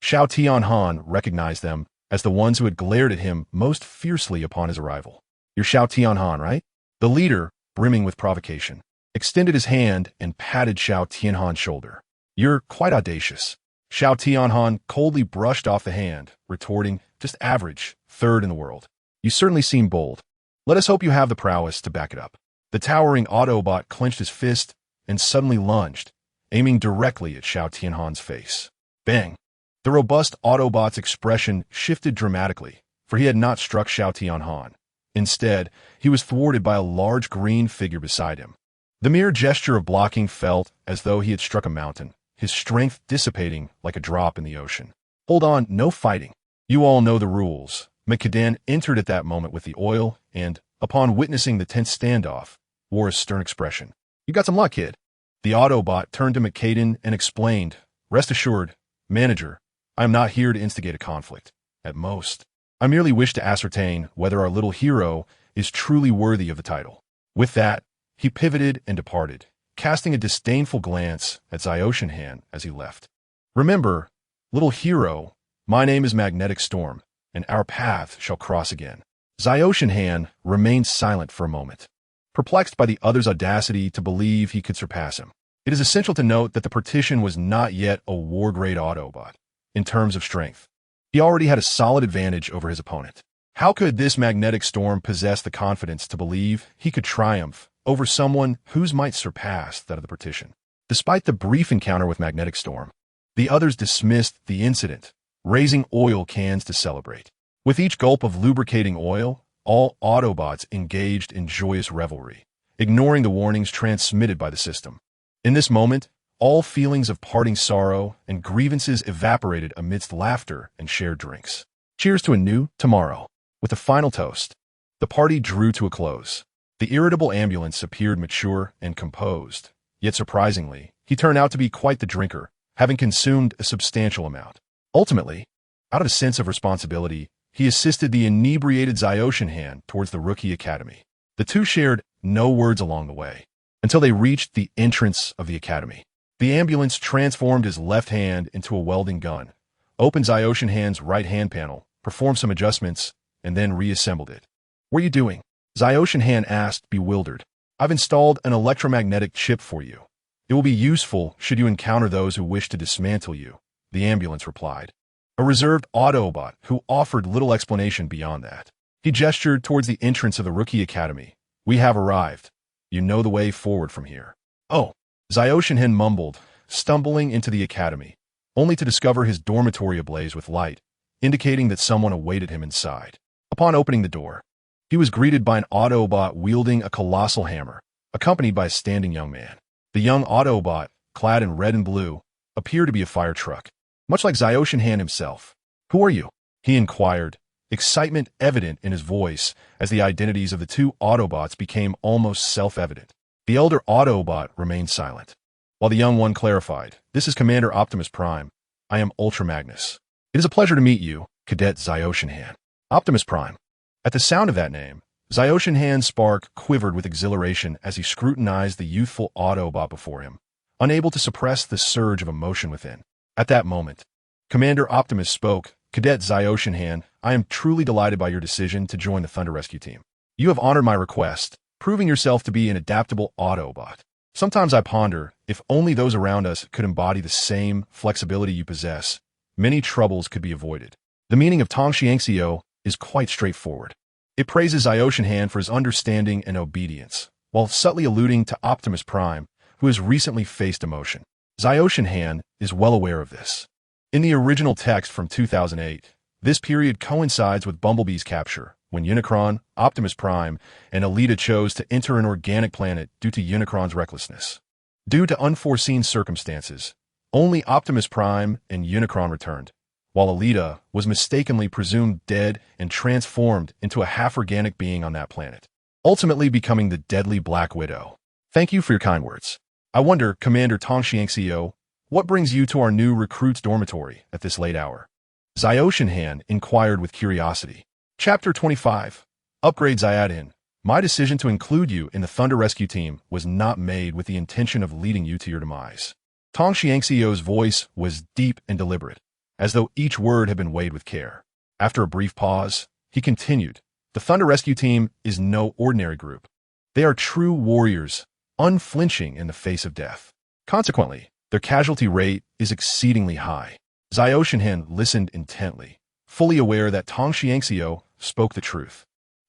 Xiao Tianhan recognized them as the ones who had glared at him most fiercely upon his arrival. "You're Xiao Tianhan, right?" The leader, brimming with provocation, extended his hand and patted Xiao Tianhan's shoulder. "You're quite audacious." Xiao Tianhan coldly brushed off the hand, retorting, "Just average, third in the world." "You certainly seem bold. Let us hope you have the prowess to back it up." The towering Autobot clenched his fist and suddenly lunged, aiming directly at Xiao Tianhan's face. Bang! The robust Autobot's expression shifted dramatically, for he had not struck Xiao Tianhan. Instead, he was thwarted by a large green figure beside him. The mere gesture of blocking felt as though he had struck a mountain, his strength dissipating like a drop in the ocean. "Hold on, no fighting. You all know the rules," McCaden entered at that moment with the oil and, upon witnessing the tense standoff, wore a stern expression. "You got some luck, kid." The Autobot turned to McCaden and explained, "Rest assured, Manager, I am not here to instigate a conflict. At most, I merely wish to ascertain whether our little hero is truly worthy of the title." With that, he pivoted and departed, casting a disdainful glance at Zyoshinhan as he left. "Remember, little hero, my name is Magnetic Storm, and our path shall cross again." Zyoshinhan remained silent for a moment, perplexed by the other's audacity to believe he could surpass him. It is essential to note that the Partition was not yet a war-grade Autobot. In terms of strength, he already had a solid advantage over his opponent. How could this Magnetic Storm possess the confidence to believe he could triumph over someone whose might surpassed that of the Partition? Despite the brief encounter with Magnetic Storm, the others dismissed the incident, raising oil cans to celebrate. With each gulp of lubricating oil, all Autobots engaged in joyous revelry, ignoring the warnings transmitted by the system. In this moment, all feelings of parting sorrow and grievances evaporated amidst laughter and shared drinks. Cheers to a new tomorrow. With a final toast, the party drew to a close. The irritable ambulance appeared mature and composed, yet surprisingly, he turned out to be quite the drinker, having consumed a substantial amount. Ultimately, out of a sense of responsibility, he assisted the inebriated Zyoshinhan towards the Rookie Academy. The two shared no words along the way, until they reached the entrance of the academy. The ambulance transformed his left hand into a welding gun, opened Zyoshinhan's right hand panel, performed some adjustments, and then reassembled it. "What are you doing?" Zyoshinhan asked, bewildered. "I've installed an electromagnetic chip for you. It will be useful should you encounter those who wish to dismantle you," the ambulance replied. A reserved Autobot who offered little explanation beyond that. He gestured towards the entrance of the Rookie Academy. "We have arrived. You know the way forward from here." "Oh," Zyoshinhan mumbled, stumbling into the academy, only to discover his dormitory ablaze with light, indicating that someone awaited him inside. Upon opening the door, he was greeted by an Autobot wielding a colossal hammer, accompanied by a standing young man. The young Autobot, clad in red and blue, appeared to be a fire truck, much like Zyoshinhan himself. "Who are you?" he inquired, excitement evident in his voice as the identities of the two Autobots became almost self-evident. The elder Autobot remained silent, while the young one clarified, "This is Commander Optimus Prime. I am Ultra Magnus. It is a pleasure to meet you, Cadet Zyoshinhan." Optimus Prime. At the sound of that name, Zyoshinhan's spark quivered with exhilaration as he scrutinized the youthful Autobot before him, unable to suppress the surge of emotion within. At that moment, Commander Optimus spoke, "Cadet Zyoshinhan, I am truly delighted by your decision to join the Thunder Rescue Team. You have honored my request, proving yourself to be an adaptable Autobot. Sometimes I ponder, if only those around us could embody the same flexibility you possess, many troubles could be avoided." The meaning of Tongxiangxio is quite straightforward. It praises Zyoshinhan for his understanding and obedience, while subtly alluding to Optimus Prime, who has recently faced emotion. Zyoshinhan is well aware of this. In the original text from 2008, this period coincides with Bumblebee's capture, when Unicron, Optimus Prime, and Alita chose to enter an organic planet due to Unicron's recklessness. Due to unforeseen circumstances, only Optimus Prime and Unicron returned, while Alita was mistakenly presumed dead and transformed into a half-organic being on that planet, ultimately becoming the deadly Black Widow. Thank you for your kind words. I wonder, Commander Tongxiangxio, what brings you to our new recruit's dormitory at this late hour? Zyoshinhan inquired with curiosity. Chapter 25. Upgrade Zyadin. My decision to include you in the Thunder Rescue Team was not made with the intention of leading you to your demise. Tongxiangxio's voice was deep and deliberate, as though each word had been weighed with care. After a brief pause, he continued, "The Thunder Rescue Team is no ordinary group. They are true warriors, unflinching in the face of death. Consequently, their casualty rate is exceedingly high." Zyoshinhan listened intently, fully aware that Tongxiangxio spoke the truth.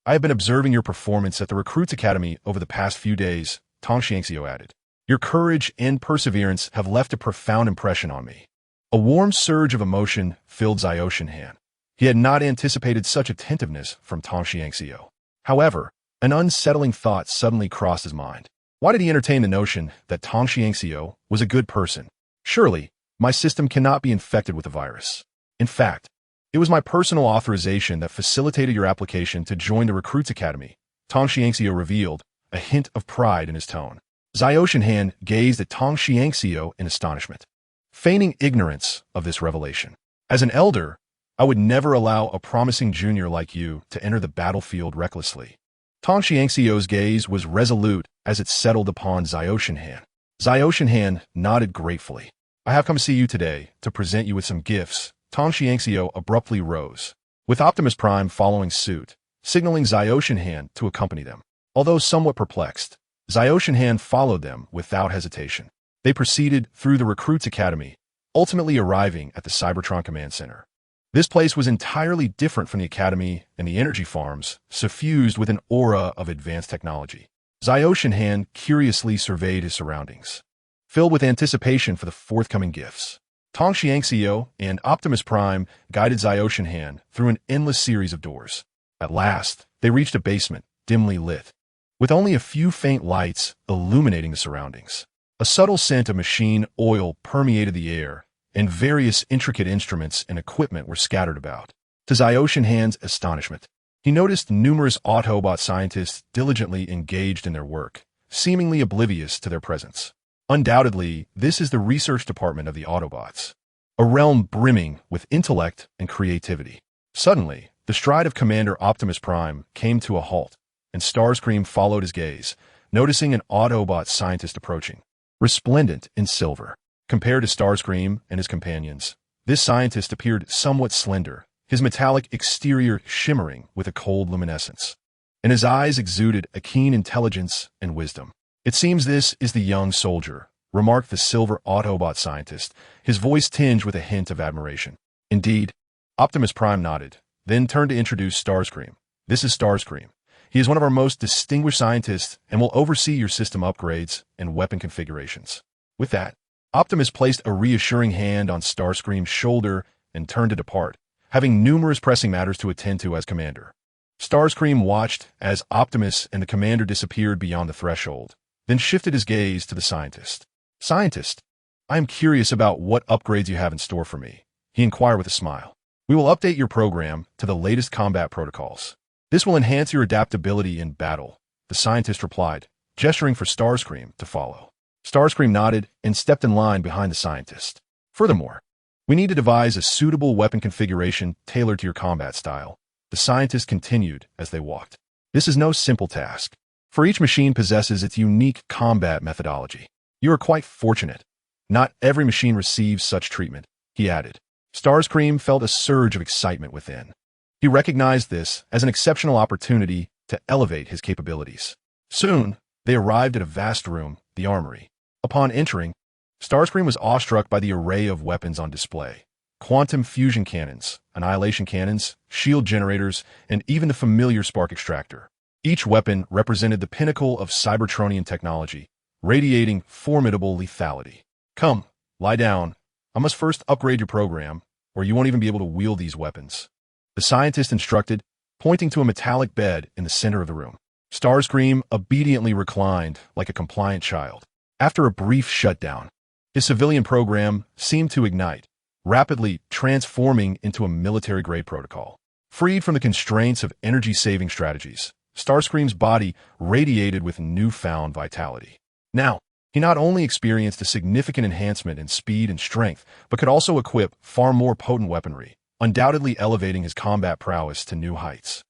"I have been observing your performance at the Recruits Academy over the past few days," Tongxiangxio added. "Your courage and perseverance have left a profound impression on me." A warm surge of emotion filled Zyoshinhan. He had not anticipated such attentiveness from Tongxiangxio. However, an unsettling thought suddenly crossed his mind. Why did he entertain the notion that Tongxiangxio was a good person? Surely, my system cannot be infected with the virus. In fact, It was my personal authorization that facilitated your application to join the Recruits Academy, Tong Xiangxiu revealed, a hint of pride in his tone. Zai Oceanhan gazed at Tong Xiangxiu in astonishment, feigning ignorance of this revelation. As an elder, I would never allow a promising junior like you to enter the battlefield recklessly. Tong Xiangxiu's gaze was resolute as it settled upon Zai Oceanhan. Zai Oceanhan nodded gratefully. I have come to see you today to present you with some gifts. Tong Xiangxiu abruptly rose, with Optimus Prime following suit, signaling Zai Oceanhan to accompany them. Although somewhat perplexed, Zai Oceanhan followed them without hesitation. They proceeded through the Recruits Academy, ultimately arriving at the Cybertron Command Center. This place was entirely different from the Academy and the energy farms, suffused with an aura of advanced technology. Zai Oceanhan curiously surveyed his surroundings, filled with anticipation for the forthcoming gifts. Tong Xiangxiu and Optimus Prime guided Zai Oceanhan through an endless series of doors. At last, they reached a basement, dimly lit, with only a few faint lights illuminating the surroundings. A subtle scent of machine oil permeated the air, and various intricate instruments and equipment were scattered about. To Zai Oceanhan's astonishment, he noticed numerous Autobot scientists diligently engaged in their work, seemingly oblivious to their presence. Undoubtedly, this is the research department of the Autobots, a realm brimming with intellect and creativity. Suddenly, the stride of Commander Optimus Prime came to a halt, and Starscream followed his gaze, noticing an Autobot scientist approaching, resplendent in silver. Compared to Starscream and his companions, this scientist appeared somewhat slender, his metallic exterior shimmering with a cold luminescence, and his eyes exuded a keen intelligence and wisdom. It seems this is the young soldier, remarked the silver Autobot scientist, his voice tinged with a hint of admiration. Indeed, Optimus Prime nodded, then turned to introduce Starscream. This is Starscream. He is one of our most distinguished scientists and will oversee your system upgrades and weapon configurations. With that, Optimus placed a reassuring hand on Starscream's shoulder and turned to depart, having numerous pressing matters to attend to as commander. Starscream watched as Optimus and the commander disappeared beyond the threshold, then shifted his gaze to the scientist. Scientist, I am curious about what upgrades you have in store for me, he inquired with a smile. We will update your program to the latest combat protocols. This will enhance your adaptability in battle, the scientist replied, gesturing for Starscream to follow. Starscream nodded and stepped in line behind the scientist. Furthermore, we need to devise a suitable weapon configuration tailored to your combat style, the scientist continued as they walked. This is no simple task, for each machine possesses its unique combat methodology. You are quite fortunate. Not every machine receives such treatment, he added. Starscream felt a surge of excitement within. He recognized this as an exceptional opportunity to elevate his capabilities. Soon, they arrived at a vast room, the armory. Upon entering, Starscream was awestruck by the array of weapons on display. Quantum fusion cannons, annihilation cannons, shield generators, and even the familiar spark extractor. Each weapon represented the pinnacle of Cybertronian technology, radiating formidable lethality. Come, lie down. I must first upgrade your program, or you won't even be able to wield these weapons, the scientist instructed, pointing to a metallic bed in the center of the room. Starscream obediently reclined like a compliant child. After a brief shutdown, his civilian program seemed to ignite, rapidly transforming into a military-grade protocol. Freed from the constraints of energy-saving strategies, Starscream's body radiated with newfound vitality. Now, he not only experienced a significant enhancement in speed and strength, but could also equip far more potent weaponry, undoubtedly elevating his combat prowess to new heights.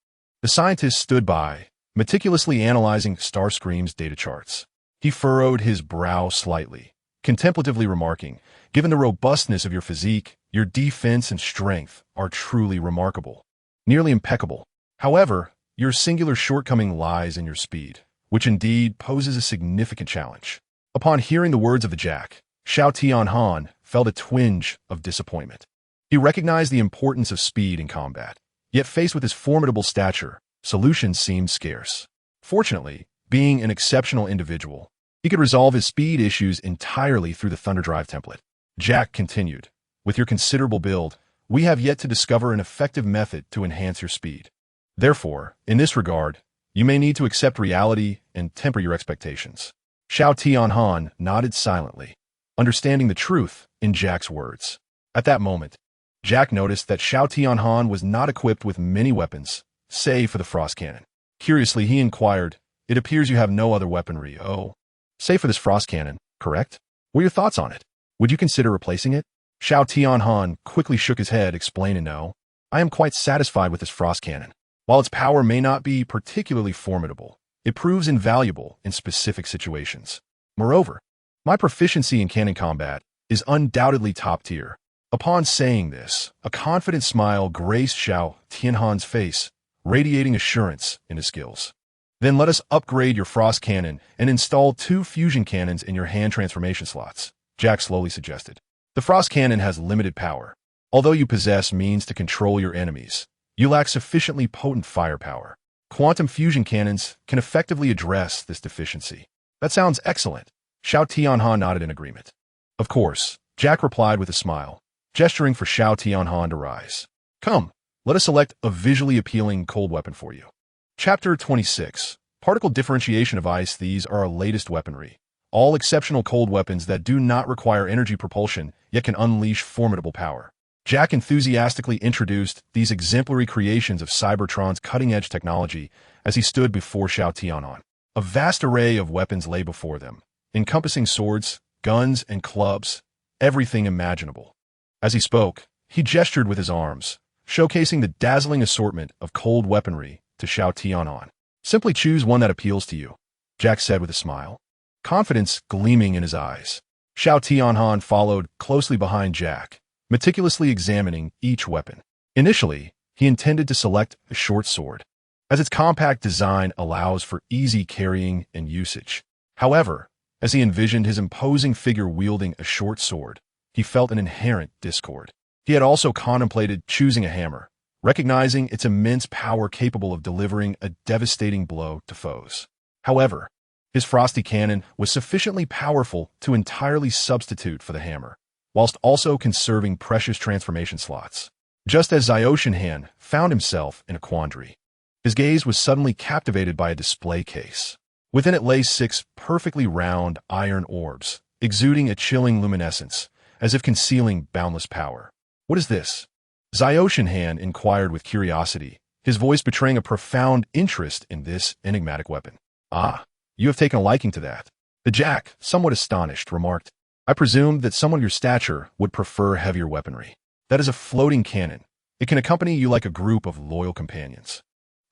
The scientist stood by, meticulously analyzing Starscream's data charts. He furrowed his brow slightly, contemplatively remarking, given the robustness of your physique, your defense and strength are truly remarkable, nearly impeccable. However, your singular shortcoming lies in your speed, which indeed poses a significant challenge. Upon hearing the words of the Jack, Xiao Tianhan felt a twinge of disappointment. He recognized the importance of speed in combat, yet faced with his formidable stature, solutions seemed scarce. Fortunately, being an exceptional individual, he could resolve his speed issues entirely through the Thunderdrive template. Jack continued, with your considerable build, we have yet to discover an effective method to enhance your speed. Therefore, in this regard, you may need to accept reality and temper your expectations. Xiao Tianhan nodded silently, understanding the truth in Jack's words. At that moment, Jack noticed that Xiao Tianhan was not equipped with many weapons, save for the frost cannon. Curiously, he inquired, "It appears you have no other weaponry, oh. Save for this frost cannon, correct? What are your thoughts on it? Would you consider replacing it?" Xiao Tianhan quickly shook his head, explaining, "No. I am quite satisfied with this frost cannon. While its power may not be particularly formidable, it proves invaluable in specific situations. Moreover, my proficiency in cannon combat is undoubtedly top tier." Upon saying this, a confident smile graced Xiao Tianhan's face, radiating assurance in his skills. "Then let us upgrade your frost cannon and install 2 fusion cannons in your hand transformation slots," Jack slowly suggested. "The frost cannon has limited power. Although you possess means to control your enemies, you lack sufficiently potent firepower. Quantum fusion cannons can effectively address this deficiency." "That sounds excellent." Xiao Tianhan nodded in agreement. "Of course," Jack replied with a smile, gesturing for Xiao Tianhan to rise. "Come, let us select a visually appealing cold weapon for you." Chapter 26. Particle Differentiation of Ice. These are our latest weaponry. All exceptional cold weapons that do not require energy propulsion, yet can unleash formidable power. Jack enthusiastically introduced these exemplary creations of Cybertron's cutting-edge technology as he stood before Xiao Tianhan. A vast array of weapons lay before them, encompassing swords, guns, and clubs, everything imaginable. As he spoke, he gestured with his arms, showcasing the dazzling assortment of cold weaponry to Xiao Tianhan. "Simply choose one that appeals to you," Jack said with a smile, confidence gleaming in his eyes. Xiao Tianhan followed closely behind Jack, meticulously examining each weapon. Initially, he intended to select a short sword, as its compact design allows for easy carrying and usage. However, as he envisioned his imposing figure wielding a short sword, he felt an inherent discord. He had also contemplated choosing a hammer, recognizing its immense power capable of delivering a devastating blow to foes. However, his frosty cannon was sufficiently powerful to entirely substitute for the hammer, whilst also conserving precious transformation slots. Just as Xiaoshenhan found himself in a quandary, his gaze was suddenly captivated by a display case. Within it lay 6 perfectly round iron orbs, exuding a chilling luminescence, as if concealing boundless power. "What is this?" Xiaoshenhan inquired with curiosity, his voice betraying a profound interest in this enigmatic weapon. "Ah, you have taken a liking to that." The Jack, somewhat astonished, remarked, "I presumed that someone of your stature would prefer heavier weaponry. That is a floating cannon. It can accompany you like a group of loyal companions.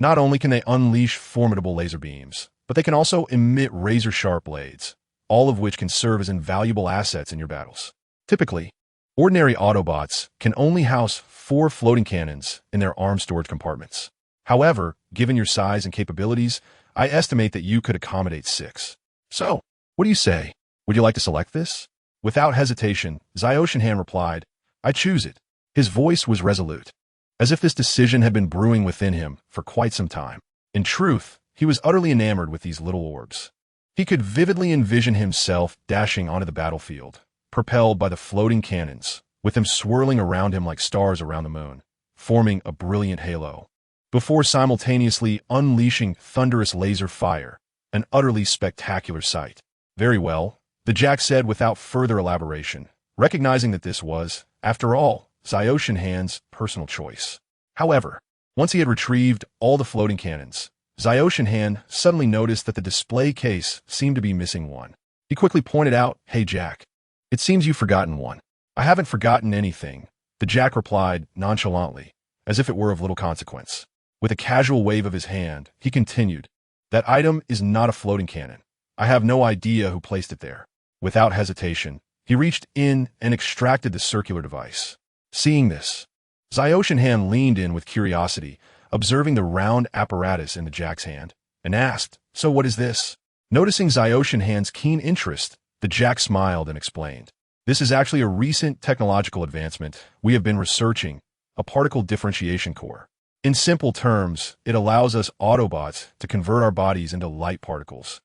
Not only can they unleash formidable laser beams, but they can also emit razor-sharp blades, all of which can serve as invaluable assets in your battles. Typically, ordinary Autobots can only house 4 floating cannons in their arm storage compartments. However, given your size and capabilities, I estimate that you could accommodate 6. So, what do you say? Would you like to select this?" Without hesitation, Xiaoshenhan replied, "I choose it." His voice was resolute, as if this decision had been brewing within him for quite some time. In truth, he was utterly enamored with these little orbs. He could vividly envision himself dashing onto the battlefield, propelled by the floating cannons, with them swirling around him like stars around the moon, forming a brilliant halo, before simultaneously unleashing thunderous laser fire, an utterly spectacular sight. "Very well," the Jack said without further elaboration, recognizing that this was, after all, Xiaoshenhan's personal choice. However, once he had retrieved all the floating cannons, Xiaoshenhan suddenly noticed that the display case seemed to be missing one. He quickly pointed out, "Hey Jack, it seems you've forgotten one." "I haven't forgotten anything," the Jack replied nonchalantly, as if it were of little consequence. With a casual wave of his hand, he continued, "That item is not a floating cannon. I have no idea who placed it there." Without hesitation, he reached in and extracted the circular device. Seeing this, Xiaoshenhan leaned in with curiosity, observing the round apparatus in the Jack's hand, and asked, "So what is this?" Noticing Xiaoshenhan's keen interest, the Jack smiled and explained, "This is actually a recent technological advancement we have been researching, a particle differentiation core. In simple terms, it allows us Autobots to convert our bodies into light particles,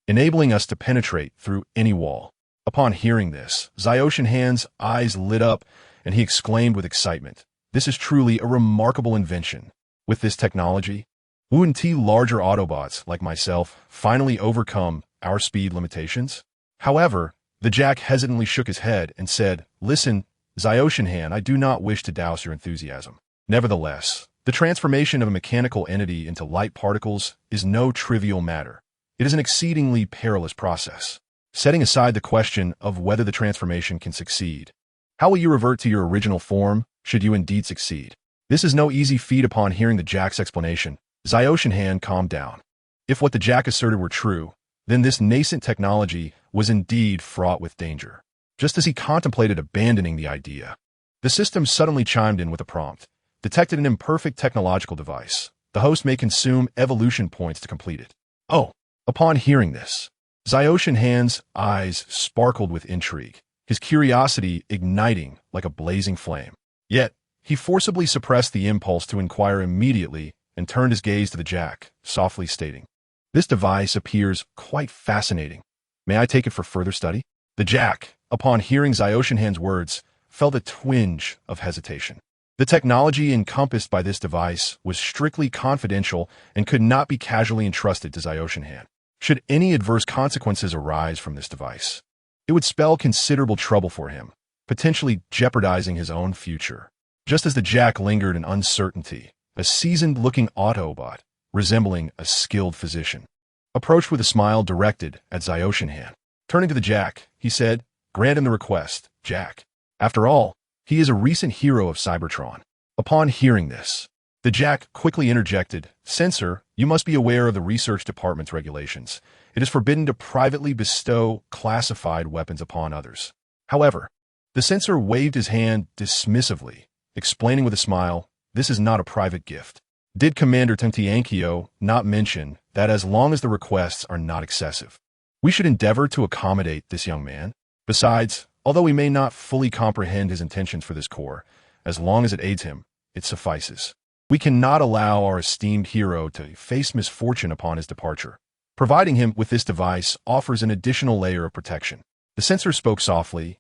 enabling us to penetrate through any wall." Upon hearing this, Xiaoshenhan's eyes lit up, and he exclaimed with excitement, "This is truly a remarkable invention. With this technology, wouldn't larger Autobots like myself finally overcome our speed limitations?" However, the Jack hesitantly shook his head and said, "Listen, Zyoshinhan, I do not wish to douse your enthusiasm. Nevertheless, the transformation of a mechanical entity into light particles is no trivial matter. It is an exceedingly perilous process. Setting aside the question of whether the transformation can succeed, how will you revert to your original form, should you indeed succeed? This is no easy feat. Upon hearing the Jack's explanation, Zyoshinhan calmed down. If what the Jack asserted were true, then this nascent technology was indeed fraught with danger. Just as he contemplated abandoning the idea, the system suddenly chimed in with a prompt. Detected an imperfect technological device. The host may consume evolution points to complete it. Oh, upon hearing this, Zyoshinhan's eyes sparkled with intrigue, his curiosity igniting like a blazing flame. Yet, he forcibly suppressed the impulse to inquire immediately and turned his gaze to the Jack, softly stating, "This device appears quite fascinating. May I take it for further study?" The Jack, upon hearing Zyoshinhan's words, felt a twinge of hesitation. The technology encompassed by this device was strictly confidential and could not be casually entrusted to Zyoshinhan. Should any adverse consequences arise from this device, it would spell considerable trouble for him, potentially jeopardizing his own future. Just as the Jack lingered in uncertainty, a seasoned-looking Autobot, resembling a skilled physician, approached with a smile directed at Zyoshinhan. Turning to the Jack, he said, "Grant him the request, Jack. After all, he is a recent hero of Cybertron." Upon hearing this, the Jack quickly interjected, "Censor, you must be aware of the research department's regulations. It is forbidden to privately bestow classified weapons upon others." However, the censor waved his hand dismissively, explaining with a smile, "This is not a private gift. Did Commander Tentiankyo not mention that as long as the requests are not excessive, we should endeavor to accommodate this young man? Besides, although we may not fully comprehend his intentions for this corps, as long as it aids him, it suffices. We cannot allow our esteemed hero to face misfortune upon his departure. Providing him with this device offers an additional layer of protection." The censor spoke softly,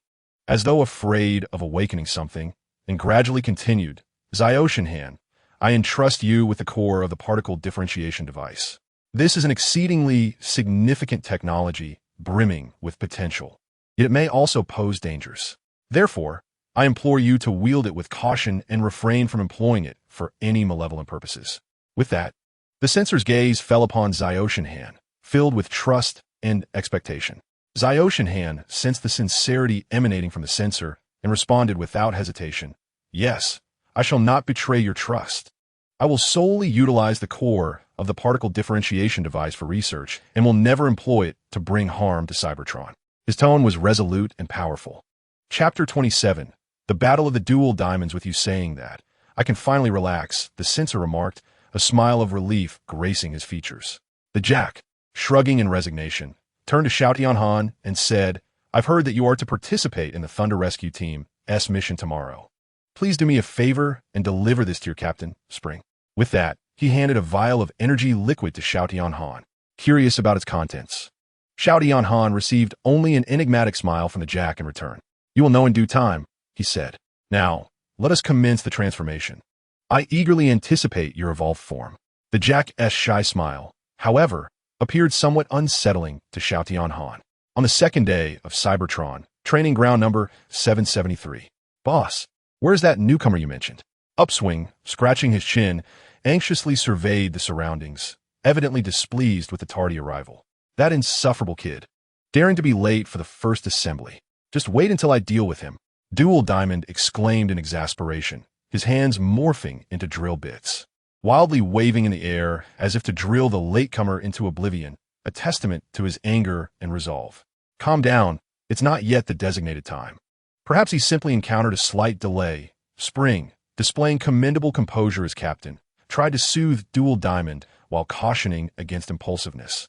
as though afraid of awakening something, and gradually continued, "Zyoshinhan, I entrust you with the core of the particle differentiation device. This is an exceedingly significant technology, brimming with potential. Yet it may also pose dangers. Therefore, I implore you to wield it with caution and refrain from employing it for any malevolent purposes." With that, the censor's gaze fell upon Zyoshinhan, filled with trust and expectation. Zyoshinhan sensed the sincerity emanating from the censor and responded without hesitation, "Yes, I shall not betray your trust. I will solely utilize the core of the particle differentiation device for research and will never employ it to bring harm to Cybertron." His tone was resolute and powerful. Chapter 27, The Battle of the Dual Diamonds. With you saying that, I can finally relax, the censor remarked, a smile of relief gracing his features. The Jack, shrugging in resignation, turned to Xiaotianhan and said, "I've heard that you are to participate in the Thunder Rescue Team's mission tomorrow. Please do me a favor and deliver this to your captain, Spring." With that, he handed a vial of energy liquid to Xiaotianhan, curious about its contents. Xiaotianhan received only an enigmatic smile from the Jack in return. "You will know in due time," he said. "Now, let us commence the transformation. I eagerly anticipate your evolved form." The Jack's shy smile, however, appeared somewhat unsettling to Xiaotianhan. On the second day of Cybertron, training ground number 773. "Boss, where's that newcomer you mentioned?" Upswing, scratching his chin, anxiously surveyed the surroundings, evidently displeased with the tardy arrival. "That insufferable kid, daring to be late for the first assembly. Just wait until I deal with him." Dual Diamond exclaimed in exasperation, his hands morphing into drill bits, wildly waving in the air as if to drill the latecomer into oblivion, a testament to his anger and resolve. "Calm down, it's not yet the designated time." Perhaps he simply encountered a slight delay. Spring, displaying commendable composure as captain, tried to soothe Dual Diamond while cautioning against impulsiveness,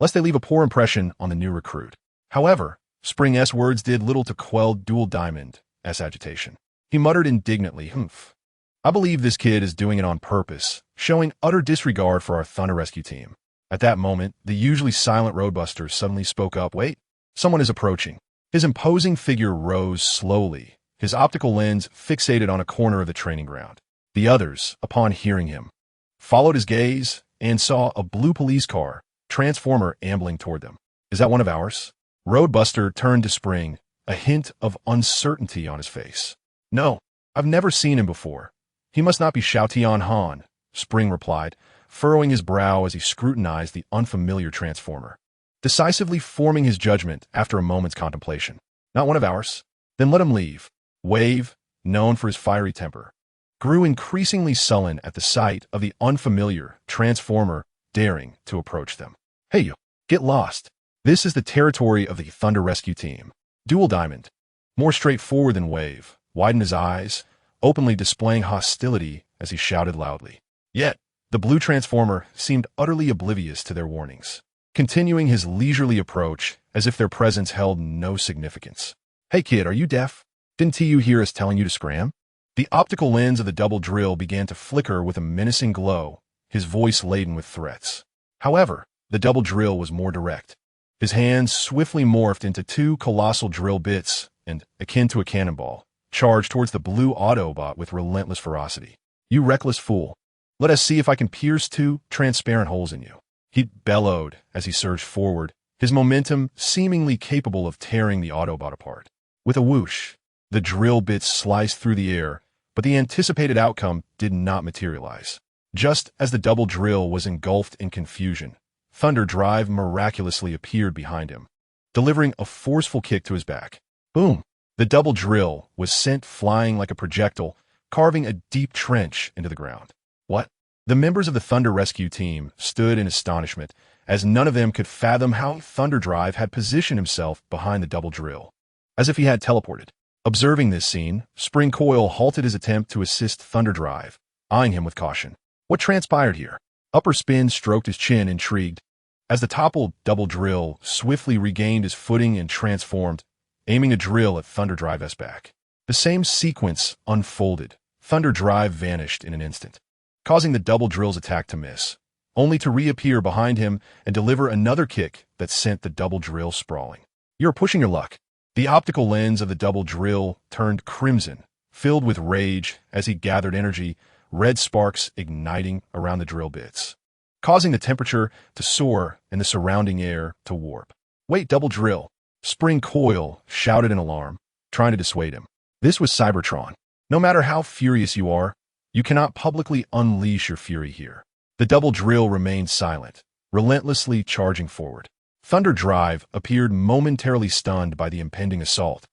lest they leave a poor impression on the new recruit. However, Spring's words did little to quell Dual Diamond's agitation. He muttered indignantly, "Humph. I believe this kid is doing it on purpose, showing utter disregard for our Thunder Rescue Team." At that moment, the usually silent Roadbuster suddenly spoke up. "Wait, someone is approaching." His imposing figure rose slowly, his optical lens fixated on a corner of the training ground. The others, upon hearing him, followed his gaze and saw a blue police car, Transformer, ambling toward them. "Is that one of ours?" Roadbuster turned to Spring, a hint of uncertainty on his face. No, I've never seen him before. He must not be Xiao Tian Han, Spring replied, furrowing his brow as he scrutinized the unfamiliar transformer, decisively forming his judgment after a moment's contemplation. Not one of ours? Then let him leave. Wave, known for his fiery temper, grew increasingly sullen at the sight of the unfamiliar transformer daring to approach them. Hey you, get lost. This is the territory of the Thunder Rescue Team. Dual Diamond, more straightforward than Wave, widened his eyes, openly displaying hostility as he shouted loudly. Yet, the blue transformer seemed utterly oblivious to their warnings, continuing his leisurely approach as if their presence held no significance. Hey kid, are you deaf? Didn't TU hear us telling you to scram? The optical lens of the double drill began to flicker with a menacing glow, his voice laden with threats. However, the double drill was more direct. His hands swiftly morphed into two colossal drill bits and, akin to a cannonball, charged towards the blue Autobot with relentless ferocity. You reckless fool. Let us see if I can pierce two transparent holes in you. He bellowed as he surged forward, his momentum seemingly capable of tearing the Autobot apart. With a whoosh, the drill bits sliced through the air, but the anticipated outcome did not materialize. Just as the double drill was engulfed in confusion, Thunder Drive miraculously appeared behind him, delivering a forceful kick to his back. Boom! The double drill was sent flying like a projectile, carving a deep trench into the ground. What? The members of the Thunder Rescue Team stood in astonishment, as none of them could fathom how Thunder Drive had positioned himself behind the double drill, as if he had teleported. Observing this scene, Spring Coil halted his attempt to assist Thunder Drive, eyeing him with caution. What transpired here? Upper Spin stroked his chin, intrigued, as the toppled double drill swiftly regained his footing and transformed, aiming a drill at Thunder Drive's back. The same sequence unfolded. Thunder Drive vanished in an instant, causing the double drill's attack to miss, only to reappear behind him and deliver another kick that sent the double drill sprawling. You're pushing your luck. The optical lens of the double drill turned crimson, filled with rage as he gathered energy, red sparks igniting around the drill bits, causing the temperature to soar and the surrounding air to warp. Wait, double drill! Spring Coil shouted in alarm, trying to dissuade him. This was Cybertron. No matter how furious you are, you cannot publicly unleash your fury here. The double drill remained silent, relentlessly charging forward. Thunder Drive appeared momentarily stunned by the impending assault.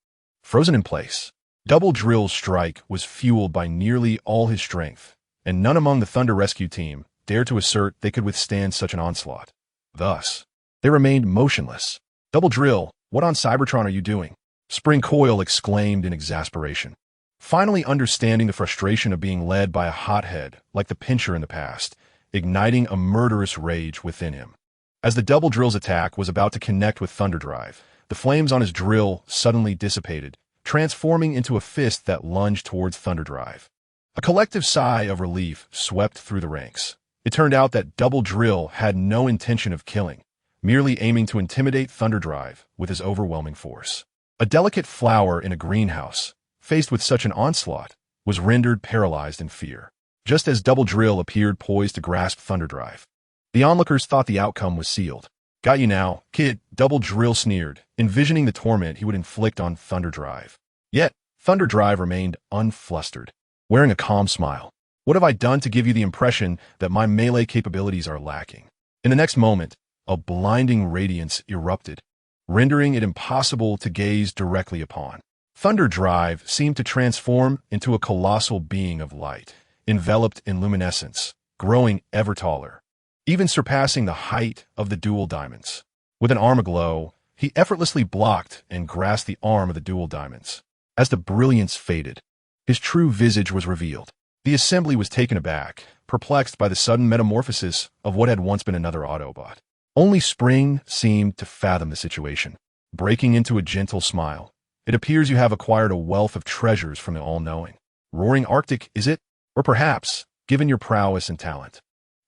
Frozen in place, Double Drill's strike was fueled by nearly all his strength, and none among the Thunder Rescue Team dared to assert they could withstand such an onslaught. Thus, they remained motionless. Double Drill, what on Cybertron are you doing? Spring Coil exclaimed in exasperation, finally understanding the frustration of being led by a hothead like the Pincher in the past, igniting a murderous rage within him. As the double drill's attack was about to connect with Thunder Drive, the flames on his drill suddenly dissipated, transforming into a fist that lunged towards Thunder Drive. A collective sigh of relief swept through the ranks. It turned out that Double Drill had no intention of killing, merely aiming to intimidate Thunder Drive with his overwhelming force. A delicate flower in a greenhouse, faced with such an onslaught, was rendered paralyzed in fear, just as Double Drill appeared poised to grasp Thunder Drive. The onlookers thought the outcome was sealed. Got you now, kid, Double Drill sneered, envisioning the torment he would inflict on Thunder Drive. Yet, Thunder Drive remained unflustered, wearing a calm smile. What have I done to give you the impression that my melee capabilities are lacking? In the next moment, a blinding radiance erupted, rendering it impossible to gaze directly upon. Thunder Drive seemed to transform into a colossal being of light, enveloped in luminescence, growing ever taller, even surpassing the height of the Dual Diamonds. With an arm aglow, he effortlessly blocked and grasped the arm of the Dual Diamonds. As the brilliance faded, his true visage was revealed. The assembly was taken aback, perplexed by the sudden metamorphosis of what had once been another Autobot. Only Spring seemed to fathom the situation. Breaking into a gentle smile, it appears you have acquired a wealth of treasures from the all-knowing. Roaring Arctic, is it? Or perhaps, given your prowess and talent,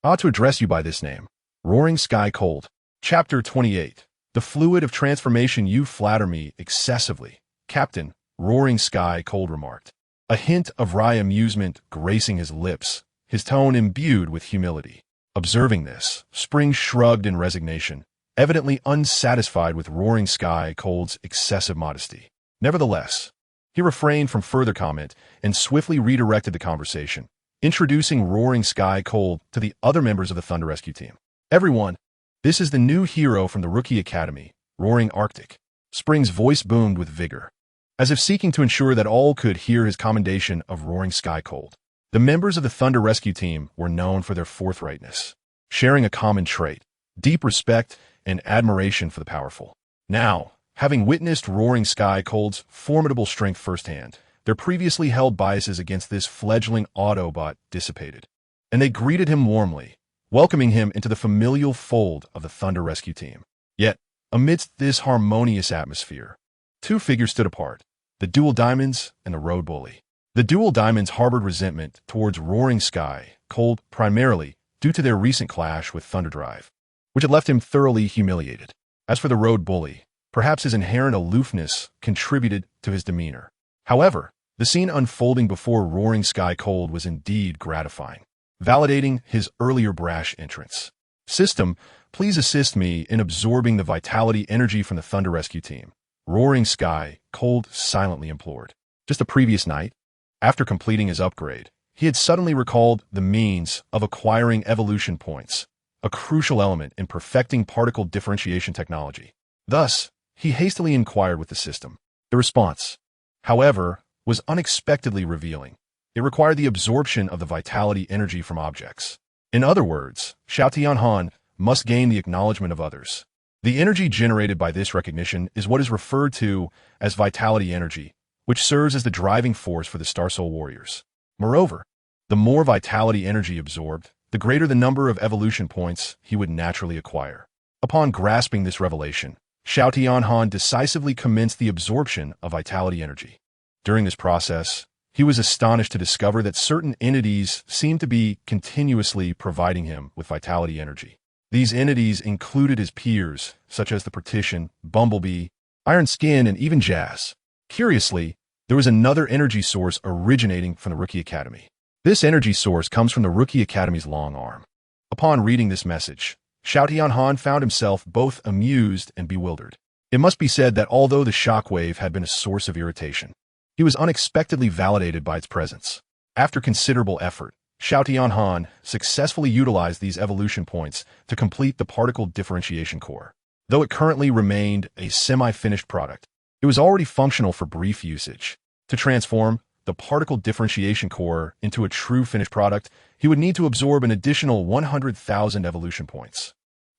I ought to address you by this name. Roaring Sky Cold. Chapter 28. The fluid of transformation, you flatter me excessively, Captain, Roaring Sky Cold remarked, a hint of wry amusement gracing his lips, his tone imbued with humility. Observing this, Spring shrugged in resignation, evidently unsatisfied with Roaring Sky Cold's excessive modesty. Nevertheless, He refrained from further comment and swiftly redirected the conversation, introducing Roaring Sky Cold to the other members of the Thunder Rescue team. Everyone, this is the new hero from the Rookie Academy, Roaring Arctic. Spring's voice boomed with vigor, as if seeking to ensure that all could hear his commendation of Roaring Sky Cold. The members of the Thunder Rescue team were known for their forthrightness, sharing a common trait, deep respect and admiration for the powerful. Now, having witnessed Roaring Sky Cold's formidable strength firsthand, their previously held biases against this fledgling Autobot dissipated, and they greeted him warmly, welcoming him into the familial fold of the Thunder Rescue team. Yet, amidst this harmonious atmosphere, two figures stood apart, the Dual Diamonds and the Road Bully. The Dual Diamonds harbored resentment towards Roaring Sky Cold primarily due to their recent clash with Thunderdrive, which had left him thoroughly humiliated. As for the Road Bully, perhaps his inherent aloofness contributed to his demeanor. However, the scene unfolding before Roaring Sky Cold was indeed gratifying, validating his earlier brash entrance. System, please assist me in absorbing the vitality energy from the Thunder Rescue team, Roaring Sky Cold silently implored. Just the previous night, after completing his upgrade, he had suddenly recalled the means of acquiring evolution points, a crucial element in perfecting particle differentiation technology. Thus, he hastily inquired with the system. The response, however, was unexpectedly revealing. It required the absorption of the vitality energy from objects. In other words, Xiao Tianhan must gain the acknowledgement of others. The energy generated by this recognition is what is referred to as vitality energy, which serves as the driving force for the Star Soul Warriors. Moreover, the more vitality energy absorbed, the greater the number of evolution points he would naturally acquire. Upon grasping this revelation, Xiao Tianhan decisively commenced the absorption of vitality energy. During this process, he was astonished to discover that certain entities seemed to be continuously providing him with vitality energy. These entities included his peers, such as the Partition, Bumblebee, Iron Skin, and even Jazz. Curiously, there was another energy source originating from the Rookie Academy. This energy source comes from the Rookie Academy's long arm. Upon reading this message, Xiao Tianhan found himself both amused and bewildered. It must be said that although the shockwave had been a source of irritation, he was unexpectedly validated by its presence. After considerable effort, Xiao Tianhan successfully utilized these evolution points to complete the particle differentiation core. Though it currently remained a semi-finished product, it was already functional for brief usage. To transform the particle differentiation core into a true finished product, he would need to absorb an additional 100,000 evolution points.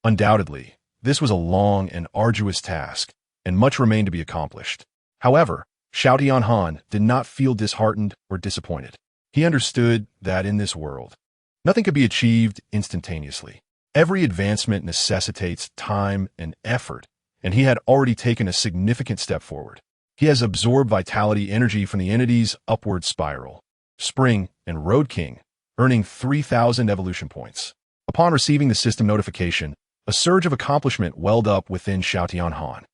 Undoubtedly, this was a long and arduous task, and much remained to be accomplished. However, Xiao Tianhan did not feel disheartened or disappointed. He understood that in this world, nothing could be achieved instantaneously. Every advancement necessitates time and effort, and he had already taken a significant step forward. He has absorbed vitality energy from the entity's upward spiral, Spring and Road King, earning 3,000 evolution points. Upon receiving the system notification, a surge of accomplishment welled up within Xiao Tianhan.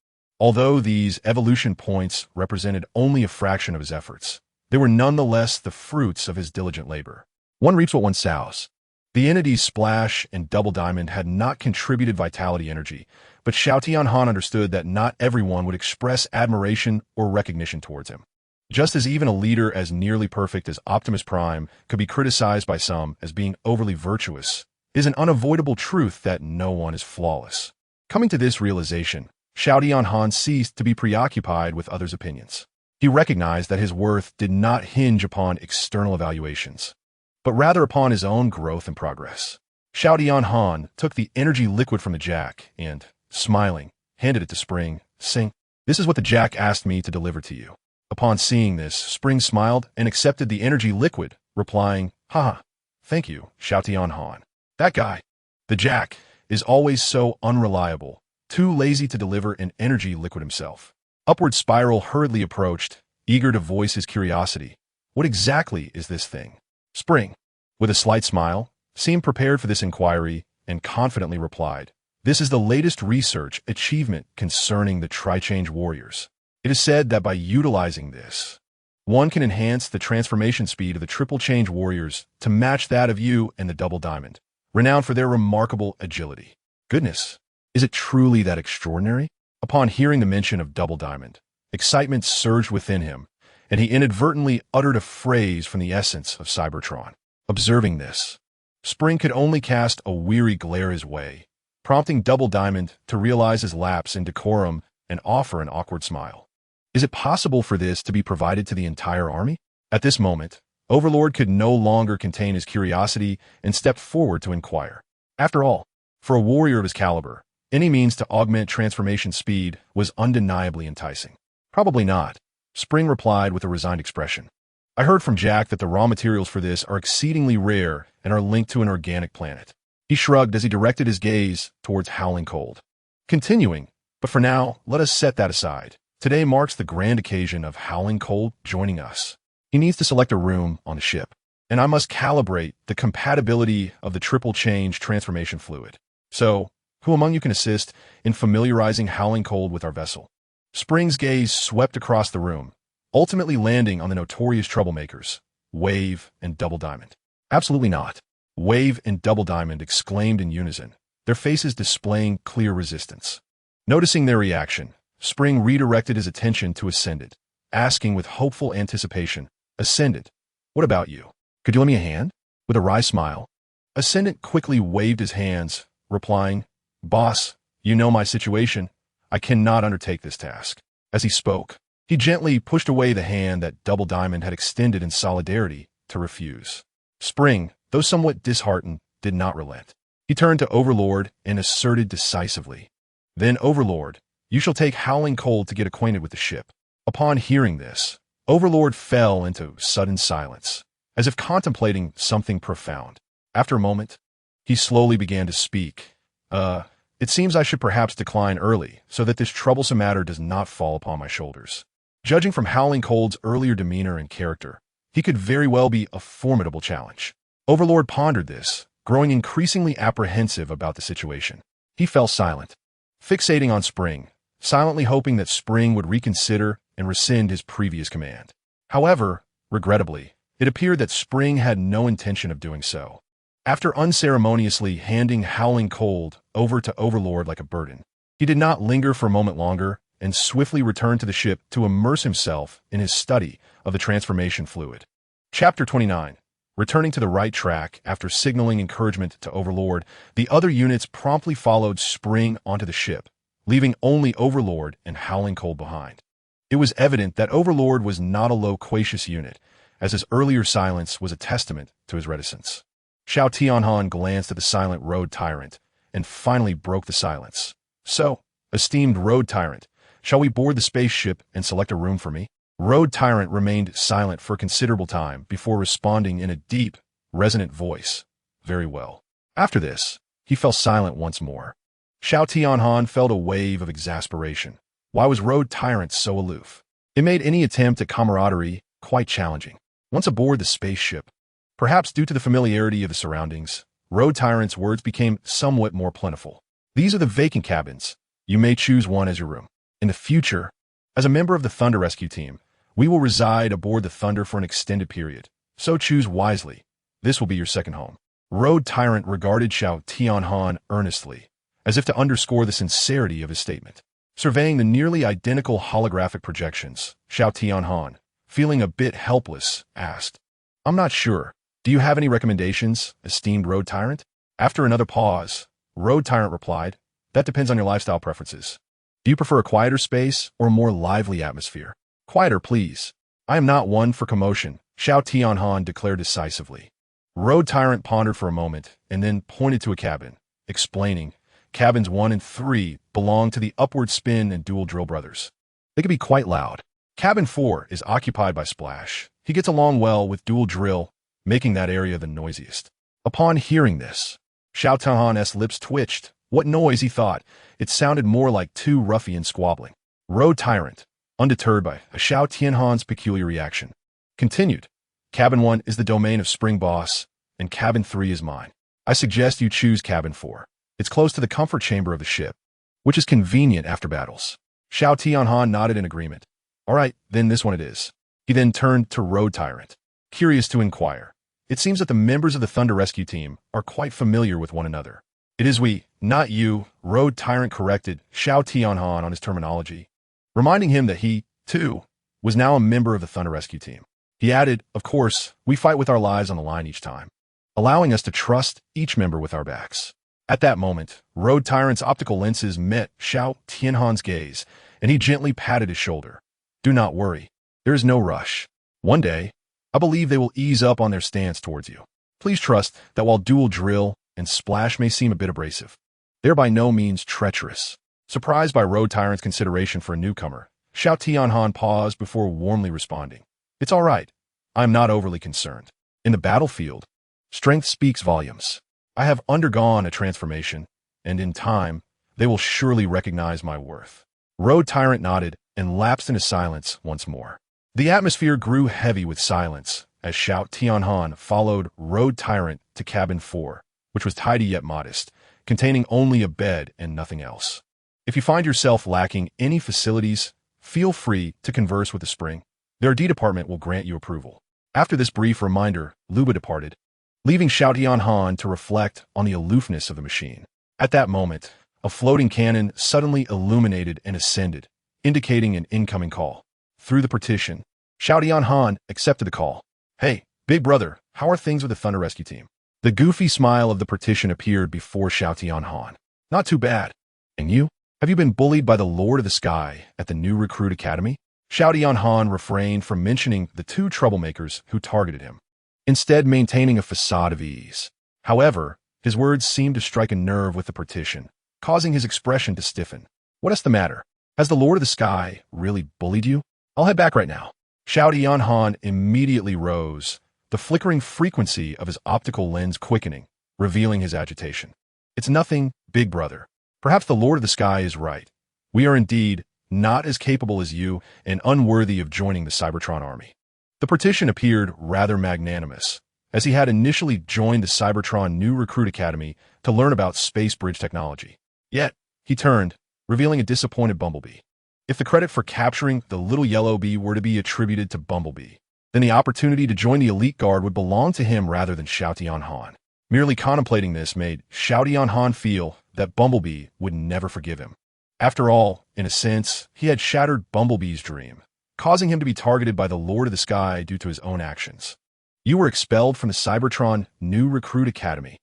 Although these evolution points represented only a fraction of his efforts, they were nonetheless the fruits of his diligent labor. One reaps what one sows. The entities Splash and Double Diamond had not contributed vitality energy, but Xiao Tianhan understood that not everyone would express admiration or recognition towards him. Just as even a leader as nearly perfect as Optimus Prime could be criticized by some as being overly virtuous, it is an unavoidable truth that no one is flawless. Coming to this realization, Xiao Tianhan ceased to be preoccupied with others' opinions. He recognized that his worth did not hinge upon external evaluations, but rather upon his own growth and progress. Xiao Tianhan took the energy liquid from the Jack and, smiling, handed it to Spring, saying, "This is what the Jack asked me to deliver to you." Upon seeing this, Spring smiled and accepted the energy liquid, replying, "Haha, thank you, Xiao Tianhan. That guy, the Jack, is always so unreliable, too lazy to deliver an energy liquid himself." Upward Spiral hurriedly approached, eager to voice his curiosity. "What exactly is this thing?" Spring, with a slight smile, seemed prepared for this inquiry and confidently replied, "This is the latest research achievement concerning the Tri-Change Warriors. It is said that by utilizing this, one can enhance the transformation speed of the Triple Change Warriors to match that of you and the Double Diamond, renowned for their remarkable agility." Goodness, is it truly that extraordinary? Upon hearing the mention of Double Diamond, excitement surged within him, and he inadvertently uttered a phrase from the essence of Cybertron. Observing this, Spring could only cast a weary glare his way, prompting Double Diamond to realize his lapse in decorum and offer an awkward smile. Is it possible for this to be provided to the entire army? At this moment, Overlord could no longer contain his curiosity and stepped forward to inquire. After all, for a warrior of his caliber, any means to augment transformation speed was undeniably enticing. Probably not, Spring replied with a resigned expression. I heard from Jack that the raw materials for this are exceedingly rare and are linked to an organic planet. He shrugged as he directed his gaze towards Howling Cold. Continuing, but for now, let us set that aside. Today marks the grand occasion of Howling Cold joining us. He needs to select a room on the ship, and I must calibrate the compatibility of the triple-change transformation fluid. So, who among you can assist in familiarizing Howling Cold with our vessel? Spring's gaze swept across the room, ultimately landing on the notorious troublemakers, Wave and Double Diamond. Absolutely not. Wave and Double Diamond exclaimed in unison, their faces displaying clear resistance. Noticing their reaction, Spring redirected his attention to Ascendant, asking with hopeful anticipation, Ascendant, what about you? Could you lend me a hand? With a wry smile, Ascendant quickly waved his hands, replying, Boss, you know my situation. I cannot undertake this task. As he spoke, he gently pushed away the hand that Double Diamond had extended in solidarity to refuse. Spring, though somewhat disheartened, did not relent. He turned to Overlord and asserted decisively, Then, Overlord, you shall take Howling Cold to get acquainted with the ship. Upon hearing this, Overlord fell into sudden silence, as if contemplating something profound. After a moment, he slowly began to speak. It seems I should perhaps decline early, so that this troublesome matter does not fall upon my shoulders. Judging from Howling Cold's earlier demeanor and character, he could very well be a formidable challenge. Overlord pondered this, growing increasingly apprehensive about the situation. He fell silent, fixating on Spring, silently hoping that Spring would reconsider and rescind his previous command. However, regrettably, it appeared that Spring had no intention of doing so. After unceremoniously handing Howling Cold over to Overlord like a burden, he did not linger for a moment longer and swiftly returned to the ship to immerse himself in his study of the transformation fluid. Chapter 29. Returning to the right track after signaling encouragement to Overlord, the other units promptly followed Spring onto the ship, leaving only Overlord and Howling Cold behind. It was evident that Overlord was not a loquacious unit, as his earlier silence was a testament to his reticence. Xiao Tianhan glanced at the silent road tyrant and finally broke the silence. So, esteemed road tyrant, shall we board the spaceship and select a room for me? Road tyrant remained silent for a considerable time before responding in a deep, resonant voice. Very well. After this, he fell silent once more. Xiao Tianhan felt a wave of exasperation. Why was Road Tyrant so aloof? It made any attempt at camaraderie quite challenging. Once aboard the spaceship, perhaps due to the familiarity of the surroundings, Road Tyrant's words became somewhat more plentiful. These are the vacant cabins. You may choose one as your room. In the future, as a member of the Thunder Rescue Team, we will reside aboard the Thunder for an extended period. So choose wisely. This will be your second home. Road Tyrant regarded Xiao Tianhan earnestly, as if to underscore the sincerity of his statement. Surveying the nearly identical holographic projections, Xiao Tianhan, feeling a bit helpless, asked, I'm not sure. Do you have any recommendations, esteemed Road Tyrant? After another pause, Road Tyrant replied, That depends on your lifestyle preferences. Do you prefer a quieter space or a more lively atmosphere? Quieter, please. I am not one for commotion, Xiao Tianhan declared decisively. Road Tyrant pondered for a moment and then pointed to a cabin, explaining, Cabins 1 and 3 belong to the Upward Spin and Dual Drill brothers. They can be quite loud. Cabin 4 is occupied by Splash. He gets along well with Dual Drill, making that area the noisiest. Upon hearing this, Xiao Tianhan's lips twitched. What noise, he thought. It sounded more like two ruffians squabbling. Road Tyrant, undeterred by Xiao Tianhan's peculiar reaction, continued, Cabin 1 is the domain of Spring Boss, and Cabin 3 is mine. I suggest you choose Cabin 4. It's close to the comfort chamber of the ship, which is convenient after battles. Xiao Tianhan nodded in agreement. All right, then this one it is. He then turned to Road Tyrant, curious to inquire. It seems that the members of the Thunder Rescue Team are quite familiar with one another. It is we, not you, Road Tyrant corrected Xiao Tianhan on his terminology, reminding him that he, too, was now a member of the Thunder Rescue Team. He added, "Of course, we fight with our lives on the line each time," allowing us to trust each member with our backs. At that moment, Road Tyrant's optical lenses met Xiao Tianhan's gaze, and he gently patted his shoulder. "Do not worry. There is no rush. One day, I believe they will ease up on their stance towards you. Please trust that while dual drill and splash may seem a bit abrasive, they are by no means treacherous." Surprised by Road Tyrant's consideration for a newcomer, Xiao Tianhan paused before warmly responding. "It's all right. I'm not overly concerned. In the battlefield, strength speaks volumes. I have undergone a transformation, and in time, they will surely recognize my worth." Road Tyrant nodded and lapsed into silence once more. The atmosphere grew heavy with silence as Xiao Tianhan followed Road Tyrant to cabin 4, which was tidy yet modest, containing only a bed and nothing else. If you find yourself lacking any facilities, feel free to converse with the Spring. Their D department will grant you approval. After this brief reminder, Luba departed, leaving Xiao Tianhan to reflect on the aloofness of the machine. At that moment, a floating cannon suddenly illuminated and ascended, indicating an incoming call. Through the partition, Xiao Tianhan accepted the call. "Hey, big brother, how are things with the Thunder Rescue Team?" The goofy smile of the partition appeared before Xiao Tianhan. "Not too bad. And you? Have you been bullied by the Lord of the Sky at the new recruit academy?" Xiao Tianhan refrained from mentioning the two troublemakers who targeted him, instead maintaining a facade of ease. However, his words seemed to strike a nerve with the partition, causing his expression to stiffen. "What's the matter? Has the Lord of the Sky really bullied you? I'll head back right now." Xiao Tianhan immediately rose, the flickering frequency of his optical lens quickening, revealing his agitation. "It's nothing, big brother. Perhaps the Lord of the Sky is right. We are indeed not as capable as you and unworthy of joining the Cybertron army." The partition appeared rather magnanimous, as he had initially joined the Cybertron New Recruit Academy to learn about space bridge technology. Yet, he turned, revealing a disappointed Bumblebee. If the credit for capturing the little yellow bee were to be attributed to Bumblebee, then the opportunity to join the elite guard would belong to him rather than Xiao Tianhan. Merely contemplating this made Xiao Tianhan feel that Bumblebee would never forgive him. After all, in a sense, he had shattered Bumblebee's dream, causing him to be targeted by the Lord of the Sky due to his own actions. "You were expelled from the Cybertron New Recruit Academy."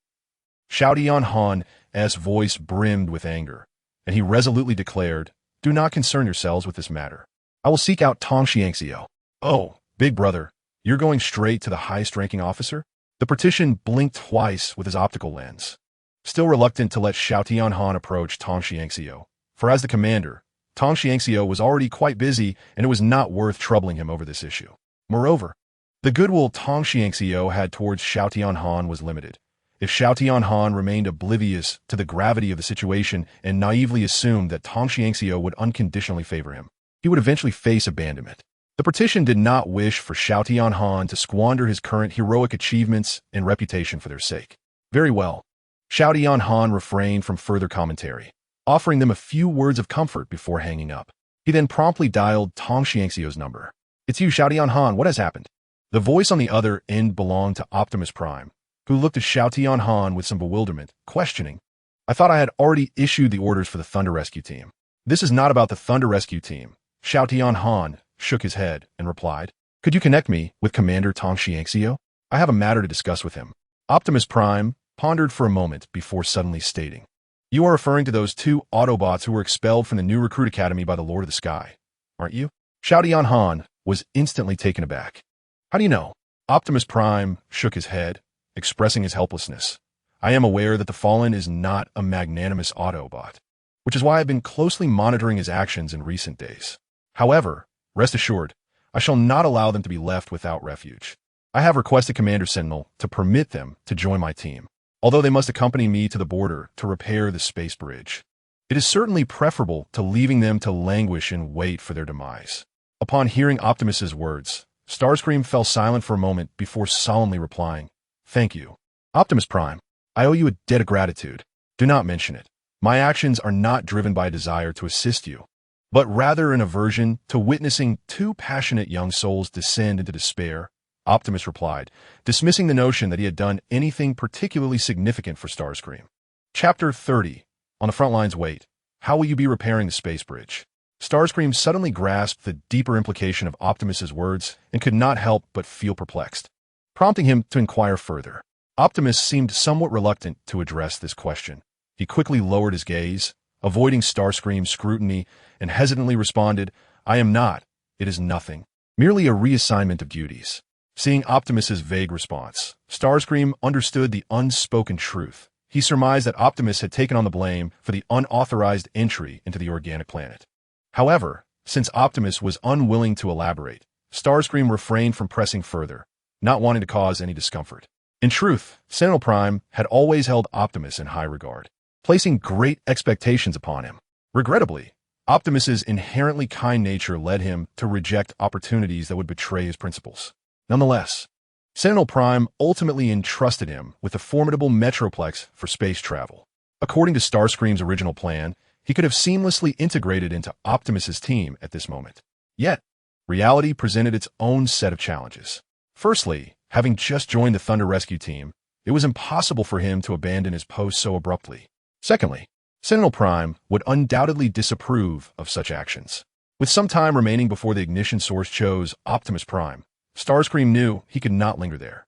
Xiao Tianhan's voice brimmed with anger, and he resolutely declared, "Do not concern yourselves with this matter. I will seek out Tong Xiangxiu." "Oh, big brother, you're going straight to the highest-ranking officer?" The partition blinked twice with his optical lens, still reluctant to let Xiao Tianhan approach Tong Xiangxiu, for as the commander, Tong Xiangxiu was already quite busy and it was not worth troubling him over this issue. Moreover, the goodwill Tong Xiangxiu had towards Xiao Tianhan was limited. If Xiao Tianhan remained oblivious to the gravity of the situation and naively assumed that Tong Xiangxiu would unconditionally favor him, he would eventually face abandonment. The partition did not wish for Xiao Tianhan to squander his current heroic achievements and reputation for their sake. Very well. Xiao Tianhan refrained from further commentary, offering them a few words of comfort before hanging up. He then promptly dialed Tong Xiangxiu's number. "It's you, Xiao Tianhan. What has happened?" The voice on the other end belonged to Optimus Prime, who looked at Xiao Tianhan with some bewilderment, questioning, "I thought I had already issued the orders for the Thunder Rescue Team." "This is not about the Thunder Rescue Team." Xiao Tianhan shook his head and replied, "Could you connect me with Commander Tong Xiangxiu? I have a matter to discuss with him." Optimus Prime pondered for a moment before suddenly stating, "You are referring to those two Autobots who were expelled from the New Recruit Academy by the Lord of the Sky, aren't you?" Xiao Tianhan was instantly taken aback. "How do you know?" Optimus Prime shook his head, expressing his helplessness. "I am aware that the Fallen is not a magnanimous Autobot, which is why I've been closely monitoring his actions in recent days. However, rest assured, I shall not allow them to be left without refuge. I have requested Commander Sentinel to permit them to join my team, although they must accompany me to the border to repair the space bridge. It is certainly preferable to leaving them to languish and wait for their demise." Upon hearing Optimus's words, Starscream fell silent for a moment before solemnly replying, "Thank you, Optimus Prime. I owe you a debt of gratitude. Do not mention it. My actions are not driven by a desire to assist you, but rather an aversion to witnessing two passionate young souls descend into despair," Optimus replied, dismissing the notion that he had done anything particularly significant for Starscream. Chapter 30. On the front lines wait. How will you be repairing the space bridge? Starscream suddenly grasped the deeper implication of Optimus's words and could not help but feel perplexed, prompting him to inquire further. Optimus seemed somewhat reluctant to address this question. He quickly lowered his gaze, avoiding Starscream's scrutiny, and hesitantly responded, "I am not. It is nothing. Merely a reassignment of duties." Seeing Optimus's vague response, Starscream understood the unspoken truth. He surmised that Optimus had taken on the blame for the unauthorized entry into the organic planet. However, since Optimus was unwilling to elaborate, Starscream refrained from pressing further, not wanting to cause any discomfort. In truth, Sentinel Prime had always held Optimus in high regard, placing great expectations upon him. Regrettably, Optimus's inherently kind nature led him to reject opportunities that would betray his principles. Nonetheless, Sentinel Prime ultimately entrusted him with a formidable metroplex for space travel. According to Starscream's original plan, he could have seamlessly integrated into Optimus's team at this moment. Yet, reality presented its own set of challenges. Firstly, having just joined the Thunder Rescue Team, it was impossible for him to abandon his post so abruptly. Secondly, Sentinel Prime would undoubtedly disapprove of such actions. With some time remaining before the ignition source chose Optimus Prime, Starscream knew he could not linger there.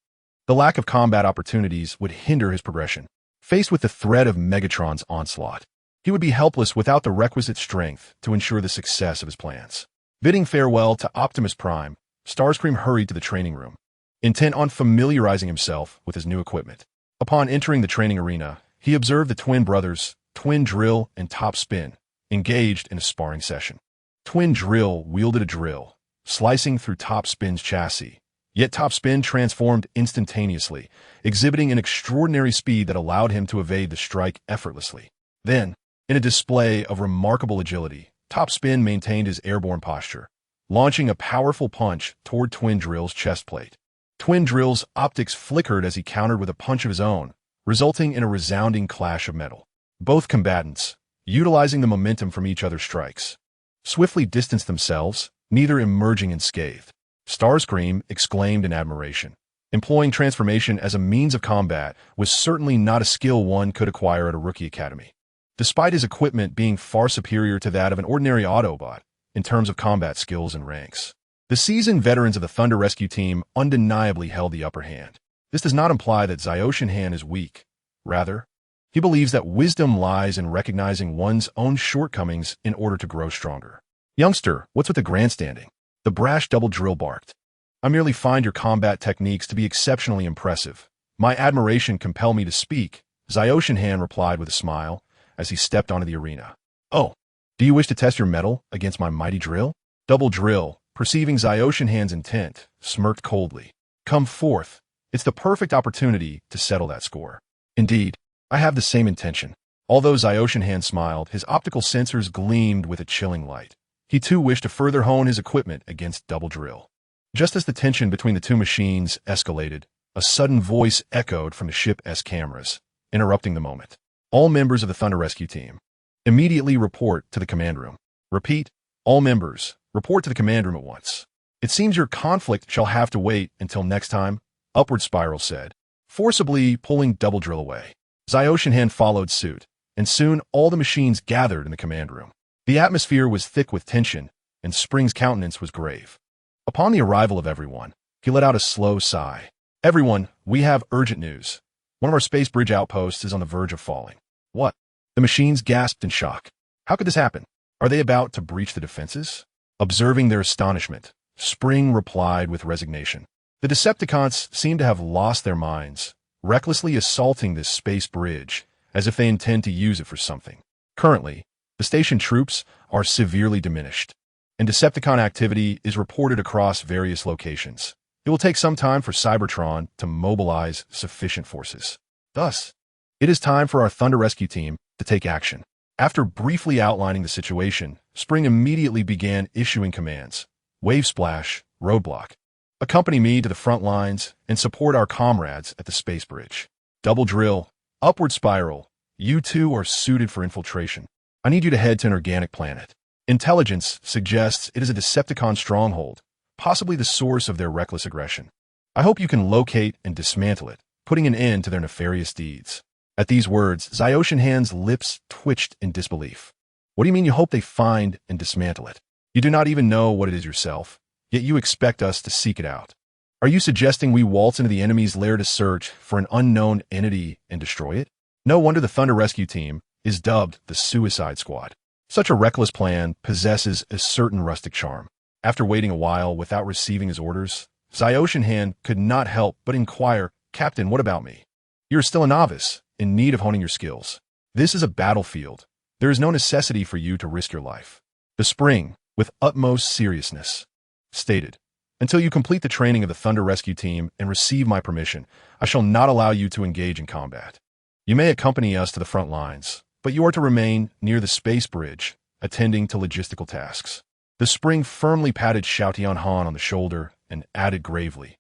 The lack of combat opportunities would hinder his progression. Faced with the threat of Megatron's onslaught, he would be helpless without the requisite strength to ensure the success of his plans. Bidding farewell to Optimus Prime, Starscream hurried to the training room, intent on familiarizing himself with his new equipment. Upon entering the training arena, he observed the twin brothers, Twin Drill and Top Spin, engaged in a sparring session. Twin Drill wielded a drill, slicing through Top Spin's chassis, yet Top Spin transformed instantaneously, exhibiting an extraordinary speed that allowed him to evade the strike effortlessly. Then, in a display of remarkable agility, Top Spin maintained his airborne posture, launching a powerful punch toward Twin Drill's chest plate. Twin Drill's optics flickered as he countered with a punch of his own, resulting in a resounding clash of metal. Both combatants, utilizing the momentum from each other's strikes, swiftly distanced themselves, neither emerging unscathed. Starscream exclaimed in admiration. Employing transformation as a means of combat was certainly not a skill one could acquire at a rookie academy. Despite his equipment being far superior to that of an ordinary Autobot in terms of combat skills and ranks, the seasoned veterans of the Thunder Rescue Team undeniably held the upper hand. This does not imply that Zyoshin Han is weak. Rather, he believes that wisdom lies in recognizing one's own shortcomings in order to grow stronger. "Youngster, what's with the grandstanding?" the brash Double Drill barked. "I merely find your combat techniques to be exceptionally impressive. My admiration compel me to speak," Zyoshin Han replied with a smile as he stepped onto the arena. "Oh, do you wish to test your mettle against my mighty drill?" Double Drill, perceiving Zyoshin Han's intent, smirked coldly. "Come forth. It's the perfect opportunity to settle that score." "Indeed, I have the same intention." Although Zyoshin Han smiled, his optical sensors gleamed with a chilling light. He too wished to further hone his equipment against Double Drill. Just as the tension between the two machines escalated, a sudden voice echoed from the ship's cameras, interrupting the moment. "All members of the Thunder Rescue Team, immediately report to the command room. Repeat, all members, report to the command room at once. It seems your conflict shall have to wait until next time," Upward Spiral said, forcibly pulling Double Drill away. Zyoshin Han followed suit, and soon all the machines gathered in the command room. The atmosphere was thick with tension, and Spring's countenance was grave. Upon the arrival of everyone, he let out a slow sigh. "Everyone, we have urgent news. One of our space bridge outposts is on the verge of falling." "What?" The machines gasped in shock. "How could this happen? Are they about to breach the defenses?" Observing their astonishment, Spring replied with resignation. "The Decepticons seem to have lost their minds, recklessly assaulting this space bridge as if they intend to use it for something. Currently, the station troops are severely diminished, and Decepticon activity is reported across various locations. It will take some time for Cybertron to mobilize sufficient forces. Thus, it is time for our Thunder Rescue Team to take action." After briefly outlining the situation, Spring immediately began issuing commands. "Wave Splash, Roadblock. Accompany me to the front lines and support our comrades at the space bridge. Double Drill, Upward Spiral. You two are suited for infiltration. I need you to head to an organic planet. Intelligence suggests it is a Decepticon stronghold, possibly the source of their reckless aggression. I hope you can locate and dismantle it, putting an end to their nefarious deeds." At these words, Zyoshin Han's lips twitched in disbelief. What do you mean you hope they find and dismantle it? You do not even know what it is yourself, yet you expect us to seek it out. Are you suggesting we waltz into the enemy's lair to search for an unknown entity and destroy it? No wonder the Thunder Rescue Team is dubbed the Suicide Squad. Such a reckless plan possesses a certain rustic charm. After waiting a while without receiving his orders, Oceanhand could not help but inquire, "Captain, what about me? You're still a novice, in need of honing your skills. This is a battlefield. There is no necessity for you to risk your life." The Spring, with utmost seriousness, stated, "Until you complete the training of the Thunder Rescue Team and receive my permission, I shall not allow you to engage in combat. You may accompany us to the front lines, but you are to remain near the space bridge, attending to logistical tasks." The Spring firmly patted Xiao Tianhan on the shoulder and added gravely,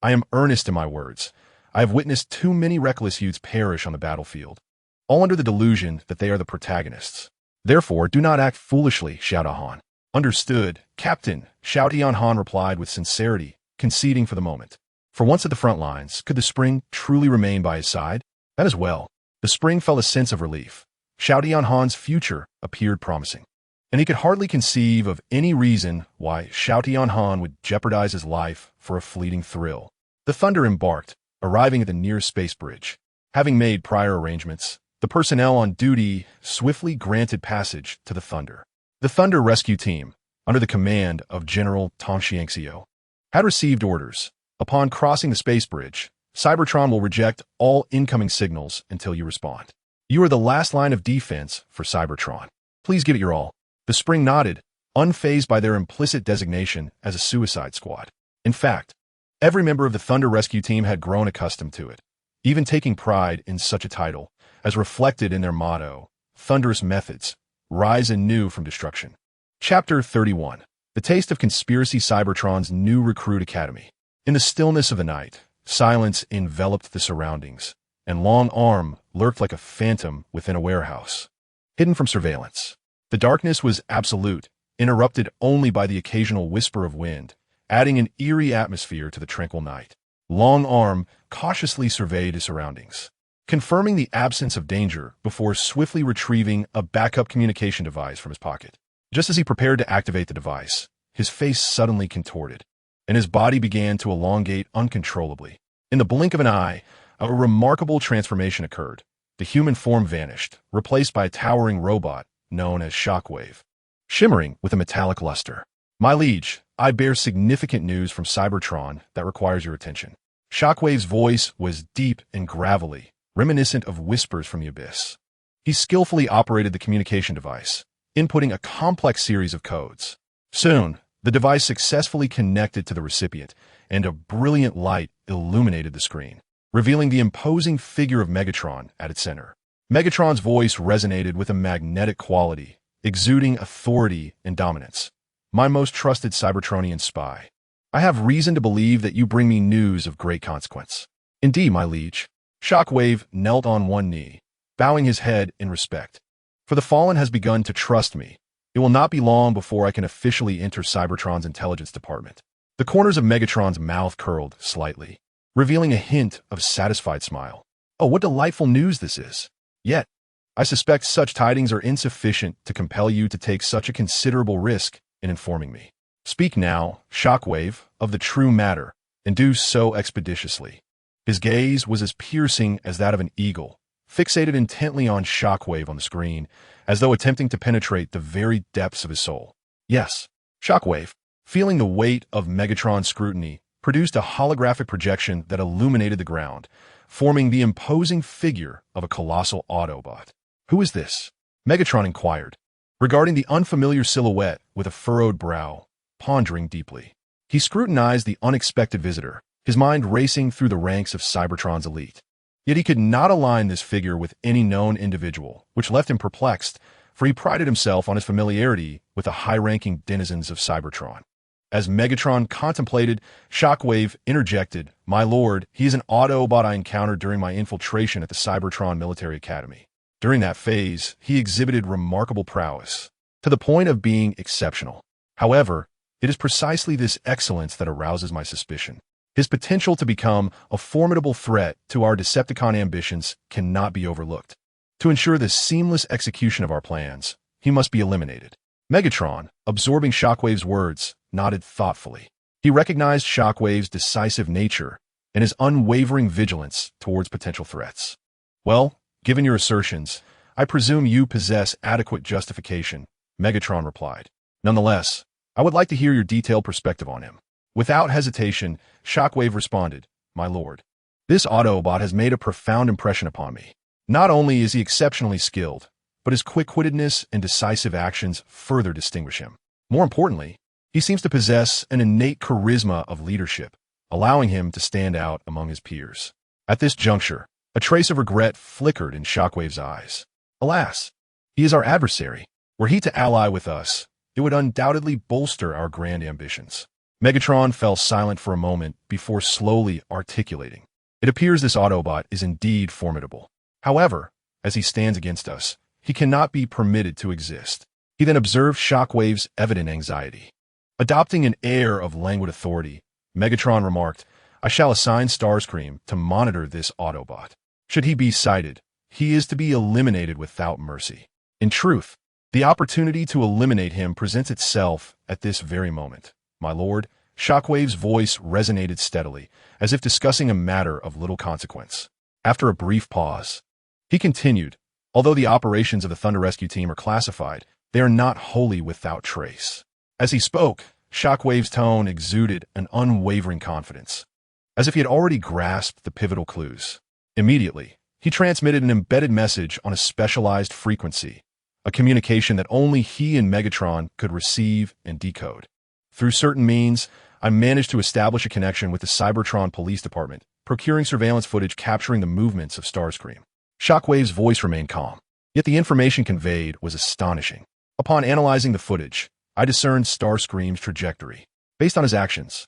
"I am earnest in my words. I have witnessed too many reckless youths perish on the battlefield, all under the delusion that they are the protagonists. Therefore, do not act foolishly, Xiao Tianhan." "Understood, Captain," Xiao Tianhan replied with sincerity, conceding for the moment. For once at the front lines, could the Spring truly remain by his side? That as well. The Spring felt a sense of relief. Xiao Tianhan's future appeared promising, and he could hardly conceive of any reason why Xiao Tianhan would jeopardize his life for a fleeting thrill. The Thunder embarked, arriving at the nearest space bridge. Having made prior arrangements, the personnel on duty swiftly granted passage to the Thunder. The Thunder Rescue Team, under the command of General Tang Xiangxiu, had received orders. Upon crossing the space bridge, Cybertron will reject all incoming signals until you respond. You are the last line of defense for Cybertron. Please give it your all. The Spring nodded, unfazed by their implicit designation as a suicide squad. In fact, every member of the Thunder Rescue Team had grown accustomed to it, even taking pride in such a title, as reflected in their motto, "Thunderous Methods, Rise anew from destruction." Chapter 31. The Taste of Conspiracy. Cybertron's New Recruit Academy. In the stillness of the night, silence enveloped the surroundings, and Long Arm lurked like a phantom within a warehouse, hidden from surveillance. The darkness was absolute, interrupted only by the occasional whisper of wind, adding an eerie atmosphere to the tranquil night. Long Arm cautiously surveyed his surroundings, confirming the absence of danger before swiftly retrieving a backup communication device from his pocket. Just as he prepared to activate the device, his face suddenly contorted, and his body began to elongate uncontrollably. In the blink of an eye, a remarkable transformation occurred. The human form vanished, replaced by a towering robot known as Shockwave, shimmering with a metallic luster. "My liege, I bear significant news from Cybertron that requires your attention." Shockwave's voice was deep and gravelly, reminiscent of whispers from the abyss. He skillfully operated the communication device, inputting a complex series of codes. Soon, the device successfully connected to the recipient, and a brilliant light illuminated the screen, revealing the imposing figure of Megatron at its center. Megatron's voice resonated with a magnetic quality, exuding authority and dominance. "My most trusted Cybertronian spy, I have reason to believe that you bring me news of great consequence." "Indeed, my liege." Shockwave knelt on one knee, bowing his head in respect. "For the Fallen has begun to trust me. It will not be long before I can officially enter Cybertron's intelligence department." The corners of Megatron's mouth curled slightly, revealing a hint of a satisfied smile. "Oh, what delightful news this is! Yet, I suspect such tidings are insufficient to compel you to take such a considerable risk in informing me. Speak now, Shockwave, of the true matter, and do so expeditiously." His gaze was as piercing as that of an eagle, fixated intently on Shockwave on the screen, as though attempting to penetrate the very depths of his soul. "Yes." Shockwave, feeling the weight of Megatron's scrutiny, produced a holographic projection that illuminated the ground, forming the imposing figure of a colossal Autobot. "Who is this?" Megatron inquired, regarding the unfamiliar silhouette with a furrowed brow, pondering deeply. He scrutinized the unexpected visitor, his mind racing through the ranks of Cybertron's elite. Yet he could not align this figure with any known individual, which left him perplexed, for he prided himself on his familiarity with the high-ranking denizens of Cybertron. As Megatron contemplated, Shockwave interjected, "My lord, he is an Autobot I encountered during my infiltration at the Cybertron Military Academy. During that phase, he exhibited remarkable prowess, to the point of being exceptional. However, it is precisely this excellence that arouses my suspicion. His potential to become a formidable threat to our Decepticon ambitions cannot be overlooked. To ensure the seamless execution of our plans, he must be eliminated. Megatron, absorbing Shockwave's words, nodded thoughtfully. He recognized Shockwave's decisive nature and his unwavering vigilance towards potential threats. Well, given your assertions, I presume you possess adequate justification, Megatron replied. Nonetheless, I would like to hear your detailed perspective on him. Without hesitation, Shockwave responded, My lord, this Autobot has made a profound impression upon me. Not only is he exceptionally skilled, but his quick-wittedness and decisive actions further distinguish him. More importantly, he seems to possess an innate charisma of leadership, allowing him to stand out among his peers. At this juncture, a trace of regret flickered in Shockwave's eyes. Alas, he is our adversary. Were he to ally with us, it would undoubtedly bolster our grand ambitions. Megatron fell silent for a moment before slowly articulating. It appears this Autobot is indeed formidable. However, as he stands against us, he cannot be permitted to exist. He then observed Shockwave's evident anxiety. Adopting an air of languid authority, Megatron remarked, I shall assign Starscream to monitor this Autobot. Should he be sighted, he is to be eliminated without mercy. In truth, the opportunity to eliminate him presents itself at this very moment. My lord, Shockwave's voice resonated steadily, as if discussing a matter of little consequence. After a brief pause, he continued, although the operations of the Thunder Rescue Team are classified, they are not wholly without trace. As he spoke, Shockwave's tone exuded an unwavering confidence, as if he had already grasped the pivotal clues. Immediately, he transmitted an embedded message on a specialized frequency, a communication that only he and Megatron could receive and decode. Through certain means, I managed to establish a connection with the Cybertron Police Department, procuring surveillance footage capturing the movements of Starscream. Shockwave's voice remained calm, yet the information conveyed was astonishing. Upon analyzing the footage, I discerned Starscream's trajectory. Based on his actions,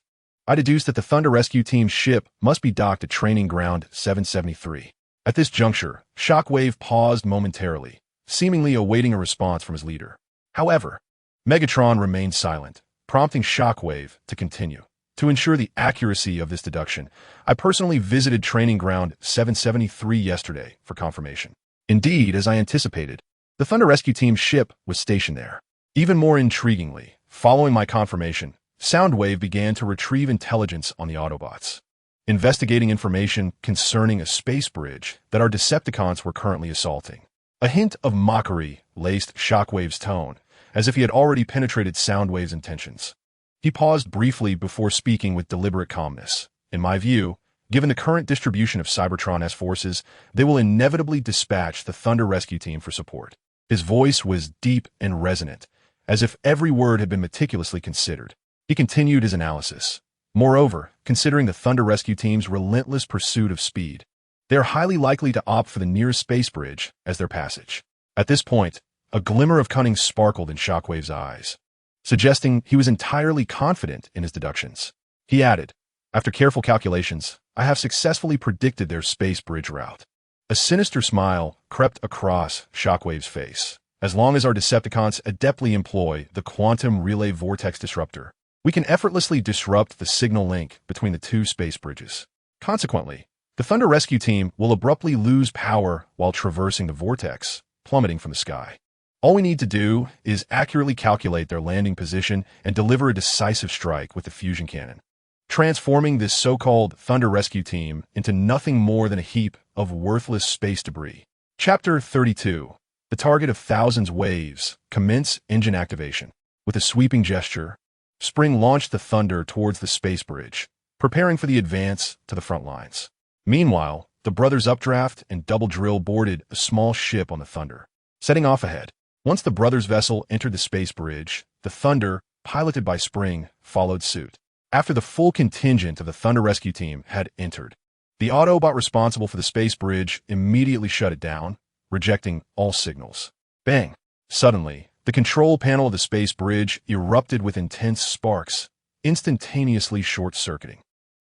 I deduced that the Thunder Rescue Team's ship must be docked at Training Ground 773. At this juncture, Shockwave paused momentarily, seemingly awaiting a response from his leader. However, Megatron remained silent, prompting Shockwave to continue. To ensure the accuracy of this deduction, I personally visited Training Ground 773 yesterday for confirmation. Indeed, as I anticipated, the Thunder Rescue Team's ship was stationed there. Even more intriguingly, following my confirmation, Soundwave began to retrieve intelligence on the Autobots, investigating information concerning a space bridge that our Decepticons were currently assaulting. A hint of mockery laced Shockwave's tone, as if he had already penetrated Soundwave's intentions. He paused briefly before speaking with deliberate calmness. In my view, given the current distribution of Cybertron S forces, they will inevitably dispatch the Thunder Rescue Team for support. His voice was deep and resonant, as if every word had been meticulously considered. He continued his analysis. Moreover, considering the Thunder Rescue Team's relentless pursuit of speed, they are highly likely to opt for the nearest space bridge as their passage. At this point, a glimmer of cunning sparkled in Shockwave's eyes, suggesting he was entirely confident in his deductions. He added, after careful calculations, I have successfully predicted their space bridge route. A sinister smile crept across Shockwave's face. As long as our Decepticons adeptly employ the quantum relay vortex disruptor, we can effortlessly disrupt the signal link between the two space bridges. Consequently, the Thunder Rescue Team will abruptly lose power while traversing the vortex, plummeting from the sky. All we need to do is accurately calculate their landing position and deliver a decisive strike with the fusion cannon, transforming this so-called Thunder Rescue Team into nothing more than a heap of worthless space debris. Chapter 32. The target of thousands waves. Commence engine activation. With a sweeping gesture, Spring launched the Thunder towards the space bridge, preparing for the advance to the front lines. Meanwhile, the brothers Updraft and Double Drill boarded a small ship on the Thunder, setting off ahead. Once the brothers' vessel entered the space bridge, the Thunder, piloted by Spring, followed suit. After the full contingent of the Thunder Rescue Team had entered, the Autobot responsible for the space bridge immediately shut it down, rejecting all signals. Bang! Suddenly, the control panel of the space bridge erupted with intense sparks, instantaneously short-circuiting.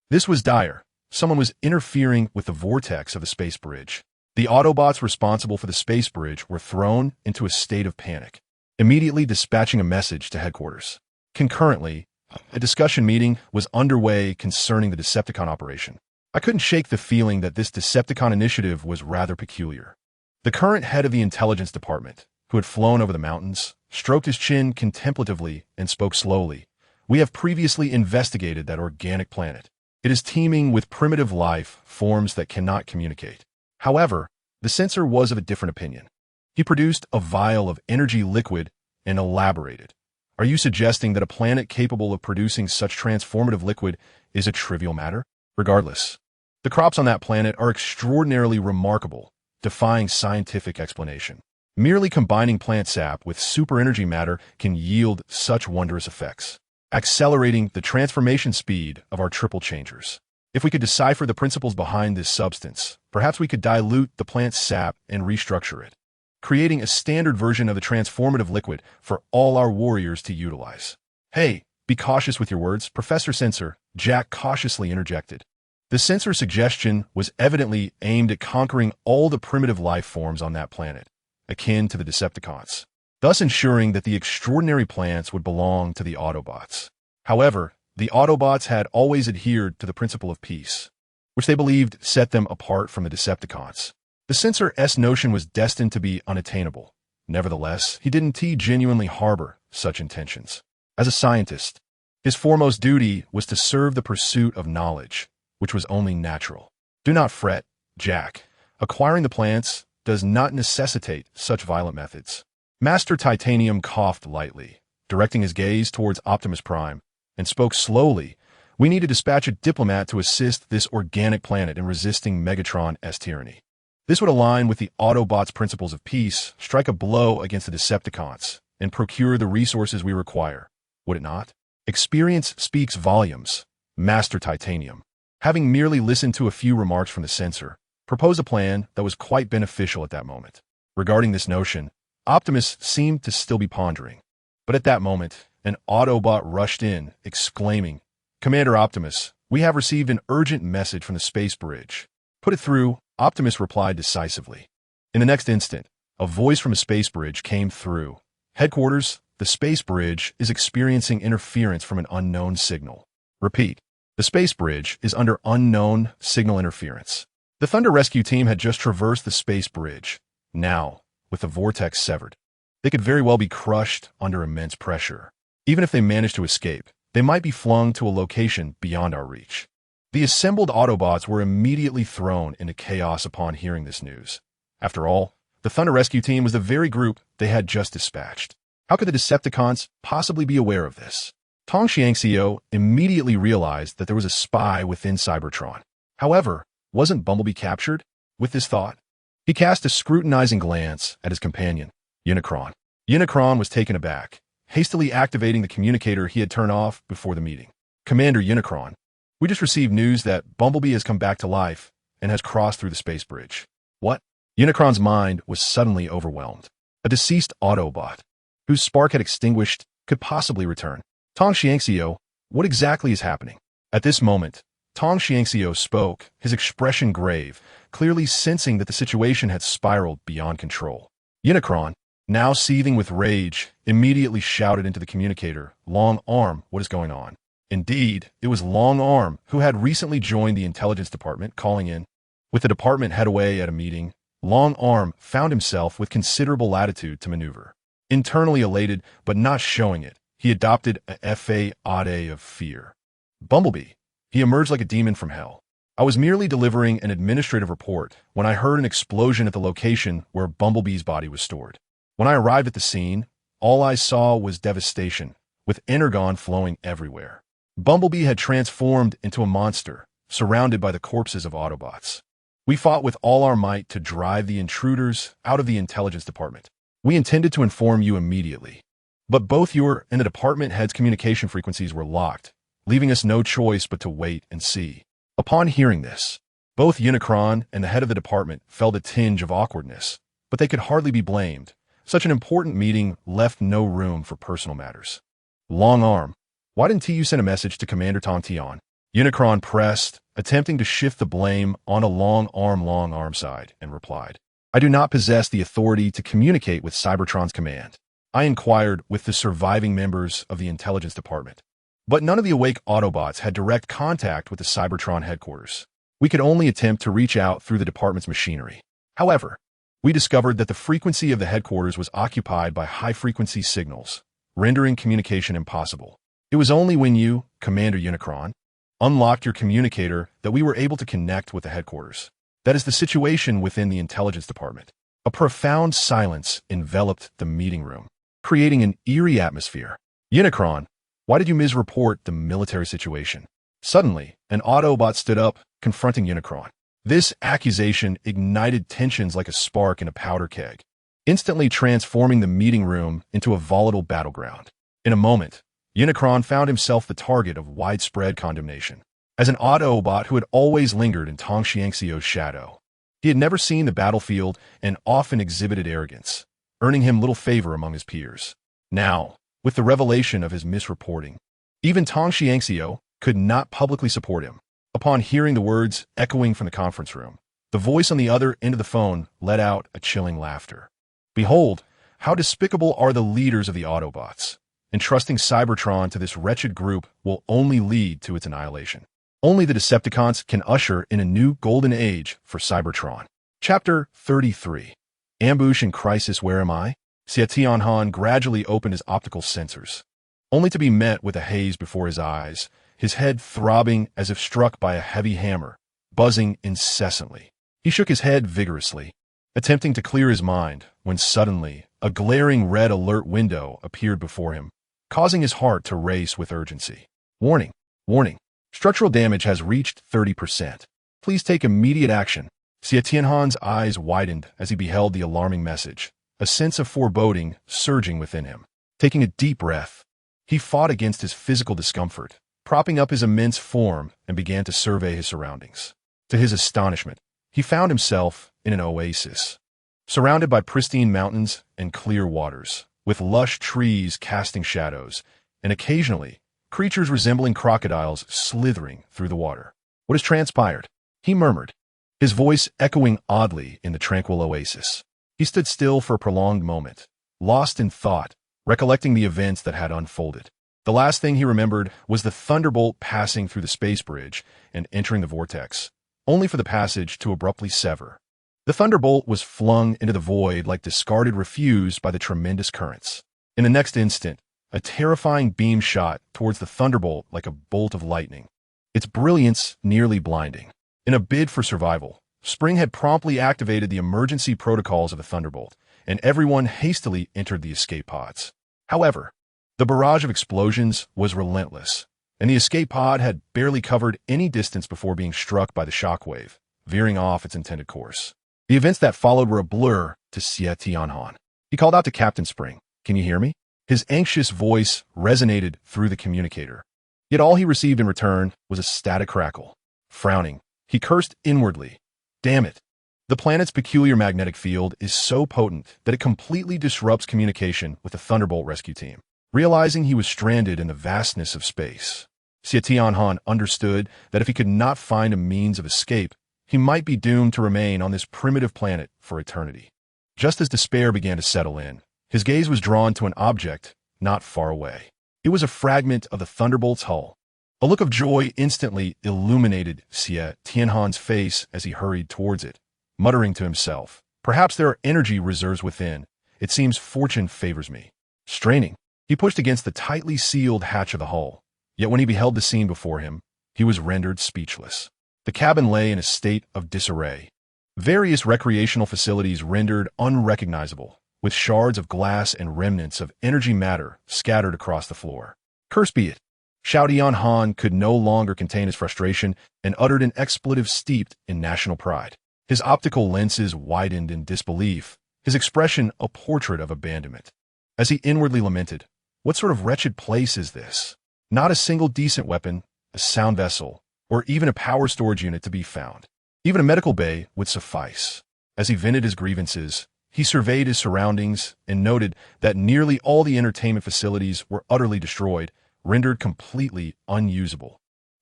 This was dire. Someone was interfering with the vortex of the space bridge. The Autobots responsible for the space bridge were thrown into a state of panic, immediately dispatching a message to headquarters. Concurrently, a discussion meeting was underway concerning the Decepticon operation. I couldn't shake the feeling that this Decepticon initiative was rather peculiar. The current head of the intelligence department, who had flown over the mountains, stroked his chin contemplatively and spoke slowly. We have previously investigated that organic planet. It is teeming with primitive life forms that cannot communicate. However, the censor was of a different opinion. He produced a vial of energy liquid and elaborated. Are you suggesting that a planet capable of producing such transformative liquid is a trivial matter? Regardless, the crops on that planet are extraordinarily remarkable, defying scientific explanation. Merely combining plant sap with super energy matter can yield such wondrous effects, accelerating the transformation speed of our triple changers. If we could decipher the principles behind this substance, perhaps we could dilute the plant's sap and restructure it, creating a standard version of the transformative liquid for all our warriors to utilize. Hey, be cautious with your words, Professor Censor, Jack cautiously interjected. The censor suggestion was evidently aimed at conquering all the primitive life forms on that planet, akin to the Decepticons, thus ensuring that the extraordinary plants would belong to the Autobots. However, the Autobots had always adhered to the principle of peace, which they believed set them apart from the Decepticons. The censor's notion was destined to be unattainable. Nevertheless, he didn't genuinely harbor such intentions. As a scientist, his foremost duty was to serve the pursuit of knowledge, which was only natural. Do not fret, Jack. Acquiring the plants does not necessitate such violent methods. Master Titanium coughed lightly, directing his gaze towards Optimus Prime, and spoke slowly. We need to dispatch a diplomat to assist this organic planet in resisting Megatron's tyranny. This would align with the Autobots' principles of peace, strike a blow against the Decepticons, and procure the resources we require. Would it not? Experience speaks volumes. Master Titanium, having merely listened to a few remarks from the censor, proposed a plan that was quite beneficial at that moment. Regarding this notion, Optimus seemed to still be pondering. But at that moment, an Autobot rushed in, exclaiming, Commander Optimus, we have received an urgent message from the space bridge. Put it through, Optimus replied decisively. In the next instant, a voice from a space bridge came through. Headquarters, the space bridge is experiencing interference from an unknown signal. Repeat, the space bridge is under unknown signal interference. The Thunder Rescue Team had just traversed the space bridge. Now, with the vortex severed, they could very well be crushed under immense pressure. Even if they managed to escape, they might be flung to a location beyond our reach. The assembled Autobots were immediately thrown into chaos upon hearing this news. After all, the Thunder Rescue Team was the very group they had just dispatched. How could the Decepticons possibly be aware of this? Tong Xiangxiu immediately realized that there was a spy within Cybertron. However, wasn't Bumblebee captured? With this thought, he cast a scrutinizing glance at his companion, Unicron. Unicron was taken aback, hastily activating the communicator he had turned off before the meeting. Commander Unicron, we just received news that Bumblebee has come back to life and has crossed through the space bridge. What? Unicron's mind was suddenly overwhelmed. A deceased Autobot, whose spark had extinguished, could possibly return. Tong Xiangxiu, what exactly is happening? At this moment, Tong Xiangxiu spoke, his expression grave, clearly sensing that the situation had spiraled beyond control. Unicron, now seething with rage, immediately shouted into the communicator, Long Arm, what is going on? Indeed, it was Long Arm, who had recently joined the intelligence department, calling in. With the department head away at a meeting, Long Arm found himself with considerable latitude to maneuver. Internally elated, but not showing it, he adopted a fade of fear. Bumblebee. He emerged like a demon from hell. I was merely delivering an administrative report when I heard an explosion at the location where Bumblebee's body was stored. When I arrived at the scene, all I saw was devastation, with energon flowing everywhere. Bumblebee had transformed into a monster, surrounded by the corpses of Autobots. We fought with all our might to drive the intruders out of the intelligence department. We intended to inform you immediately, but both your and the department head's communication frequencies were locked, leaving us no choice but to wait and see. Upon hearing this, both Unicron and the head of the department felt a tinge of awkwardness, but they could hardly be blamed. Such an important meeting left no room for personal matters. Long Arm, why didn't you send a message to Commander Tong Tian? Unicron pressed, attempting to shift the blame on a Long Arm side, and replied, I do not possess the authority to communicate with Cybertron's command. I inquired with the surviving members of the intelligence department, but none of the awake Autobots had direct contact with the Cybertron headquarters. We could only attempt to reach out through the department's machinery. However, We discovered that the frequency of the headquarters was occupied by high-frequency signals, rendering communication impossible. It was only when you, Commander Unicron, unlocked your communicator that we were able to connect with the headquarters. That is the situation within the intelligence department. A profound silence enveloped the meeting room, creating an eerie atmosphere. Unicron, why did you misreport the military situation? Suddenly, an Autobot stood up, confronting Unicron. This accusation ignited tensions like a spark in a powder keg, instantly transforming the meeting room into a volatile battleground. In a moment, Unicron found himself the target of widespread condemnation. As an Autobot who had always lingered in Tong Xiangxiu's shadow, he had never seen the battlefield and often exhibited arrogance, earning him little favor among his peers. Now, with the revelation of his misreporting, even Tong Xiangxiu could not publicly support him. Upon hearing the words echoing from the conference room, the voice on the other end of the phone let out a chilling laughter. Behold, how despicable are the leaders of the Autobots. Entrusting Cybertron to this wretched group will only lead to its annihilation. Only the Decepticons can usher in a new golden age for Cybertron. Chapter 33. Ambush and Crisis. Where am I? Xia Tianhan gradually opened his optical sensors, only to be met with a haze before his eyes, his head throbbing as if struck by a heavy hammer, buzzing incessantly. He shook his head vigorously, attempting to clear his mind, when suddenly a glaring red alert window appeared before him, causing his heart to race with urgency. Warning! Warning! Structural damage has reached 30%. Please take immediate action. Xia Tianhan's eyes widened as he beheld the alarming message, a sense of foreboding surging within him. Taking a deep breath, he fought against his physical discomfort, propping up his immense form, and began to survey his surroundings. To his astonishment, he found himself in an oasis, surrounded by pristine mountains and clear waters, with lush trees casting shadows, and occasionally, creatures resembling crocodiles slithering through the water. What has transpired? He murmured, his voice echoing oddly in the tranquil oasis. He stood still for a prolonged moment, lost in thought, recollecting the events that had unfolded. The last thing he remembered was the thunderbolt passing through the space bridge and entering the vortex, only for the passage to abruptly sever. The thunderbolt was flung into the void like discarded refuse by the tremendous currents. In the next instant, a terrifying beam shot towards the thunderbolt like a bolt of lightning, its brilliance nearly blinding. In a bid for survival, Spring had promptly activated the emergency protocols of the thunderbolt, and everyone hastily entered the escape pods. However, the barrage of explosions was relentless, and the escape pod had barely covered any distance before being struck by the shockwave, veering off its intended course. The events that followed were a blur to Xia Tianhan. He called out to Captain Spring, "Can you hear me?" His anxious voice resonated through the communicator. Yet all he received in return was a static crackle. Frowning, he cursed inwardly. Damn it. The planet's peculiar magnetic field is so potent that it completely disrupts communication with the Thunderbolt rescue team. Realizing he was stranded in the vastness of space, Xia Tianhan understood that if he could not find a means of escape, he might be doomed to remain on this primitive planet for eternity. Just as despair began to settle in, his gaze was drawn to an object not far away. It was a fragment of the Thunderbolt's hull. A look of joy instantly illuminated Xia Tianhan's face as he hurried towards it, muttering to himself, "Perhaps there are energy reserves within. It seems fortune favors me." Straining, he pushed against the tightly sealed hatch of the hull, yet when he beheld the scene before him, he was rendered speechless. The cabin lay in a state of disarray. Various recreational facilities rendered unrecognizable, with shards of glass and remnants of energy matter scattered across the floor. Curse be it! Xiao Tianhan could no longer contain his frustration and uttered an expletive steeped in national pride. His optical lenses widened in disbelief, his expression a portrait of abandonment. As he inwardly lamented, "What sort of wretched place is this? Not a single decent weapon, a sound vessel, or even a power storage unit to be found. Even a medical bay would suffice." As he vented his grievances, he surveyed his surroundings and noted that nearly all the entertainment facilities were utterly destroyed, rendered completely unusable.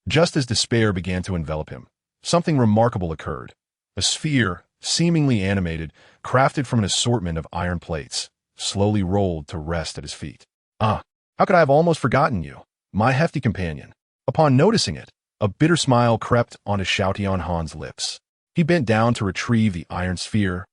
Just as despair began to envelop him, something remarkable occurred. A sphere, seemingly animated, crafted from an assortment of iron plates, slowly rolled to rest at his feet. "Ah, how could I have almost forgotten you, my hefty companion?" Upon noticing it, a bitter smile crept onto Xiao Tianhan's lips. He bent down to retrieve the iron sphere,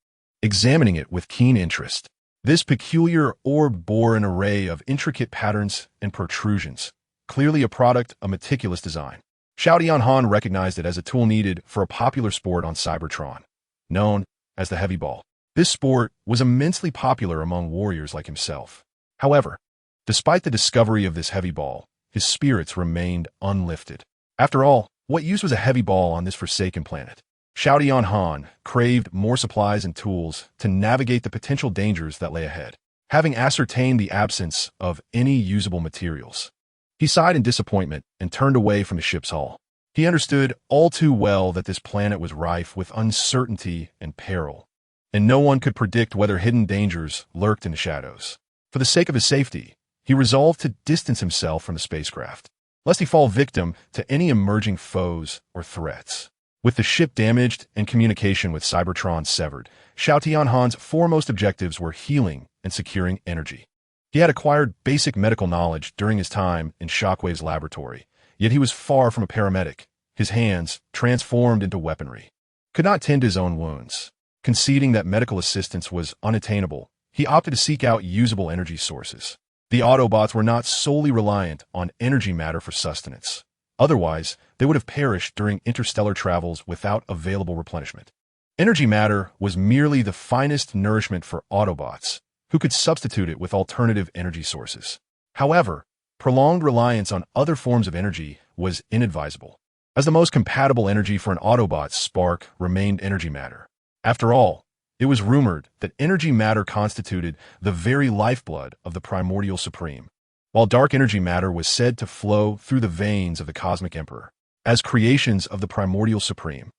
examining it with keen interest. This peculiar orb bore an array of intricate patterns and protrusions, clearly a product of meticulous design. Xiao Tianhan recognized it as a tool needed for a popular sport on Cybertron, known as the heavy ball. This sport was immensely popular among warriors like himself. However, despite the discovery of this heavy ball, his spirits remained unlifted. After all, what use was a heavy ball on this forsaken planet? Xiao Tianhan craved more supplies and tools to navigate the potential dangers that lay ahead. Having ascertained the absence of any usable materials, he sighed in disappointment and turned away from the ship's hull. He understood all too well that this planet was rife with uncertainty and peril, and no one could predict whether hidden dangers lurked in the shadows. For the sake of his safety, he resolved to distance himself from the spacecraft, lest he fall victim to any emerging foes or threats. With the ship damaged and communication with Cybertron severed, Xiao Tianhan's foremost objectives were healing and securing energy. He had acquired basic medical knowledge during his time in Shockwave's laboratory, yet he was far from a paramedic. His hands, transformed into weaponry, could not tend his own wounds. Conceding that medical assistance was unattainable, he opted to seek out usable energy sources. The Autobots were not solely reliant on energy matter for sustenance. Otherwise, they would have perished during interstellar travels without available replenishment. Energy matter was merely the finest nourishment for Autobots, who could substitute it with alternative energy sources. However, prolonged reliance on other forms of energy was inadvisable, as the most compatible energy for an Autobot's spark remained energy matter. After all, it was rumored that energy matter constituted the very lifeblood of the Primordial Supreme, while dark energy matter was said to flow through the veins of the Cosmic Emperor. As creations of the Primordial Supreme,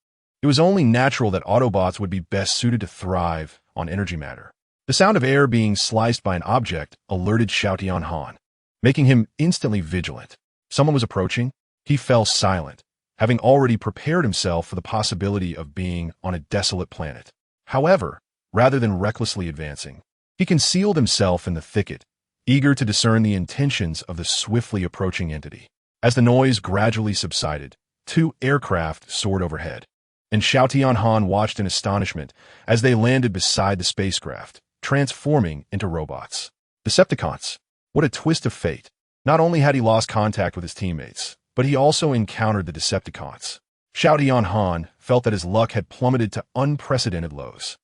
it was only natural that Autobots would be best suited to thrive on energy matter. The sound of air being sliced by an object alerted Xiao Tianhan, making him instantly vigilant. Someone was approaching. He fell silent, having already prepared himself for the possibility of being on a desolate planet. However, rather than recklessly advancing, he concealed himself in the thicket, eager to discern the intentions of the swiftly approaching entity. As the noise gradually subsided, two aircraft soared overhead, and Xiao Tianhan watched in astonishment as they landed beside the spacecraft, transforming into robots. Decepticons. What a twist of fate. Not only had he lost contact with his teammates, but he also encountered the Decepticons. Xiao Tianhan felt that his luck had plummeted to unprecedented lows.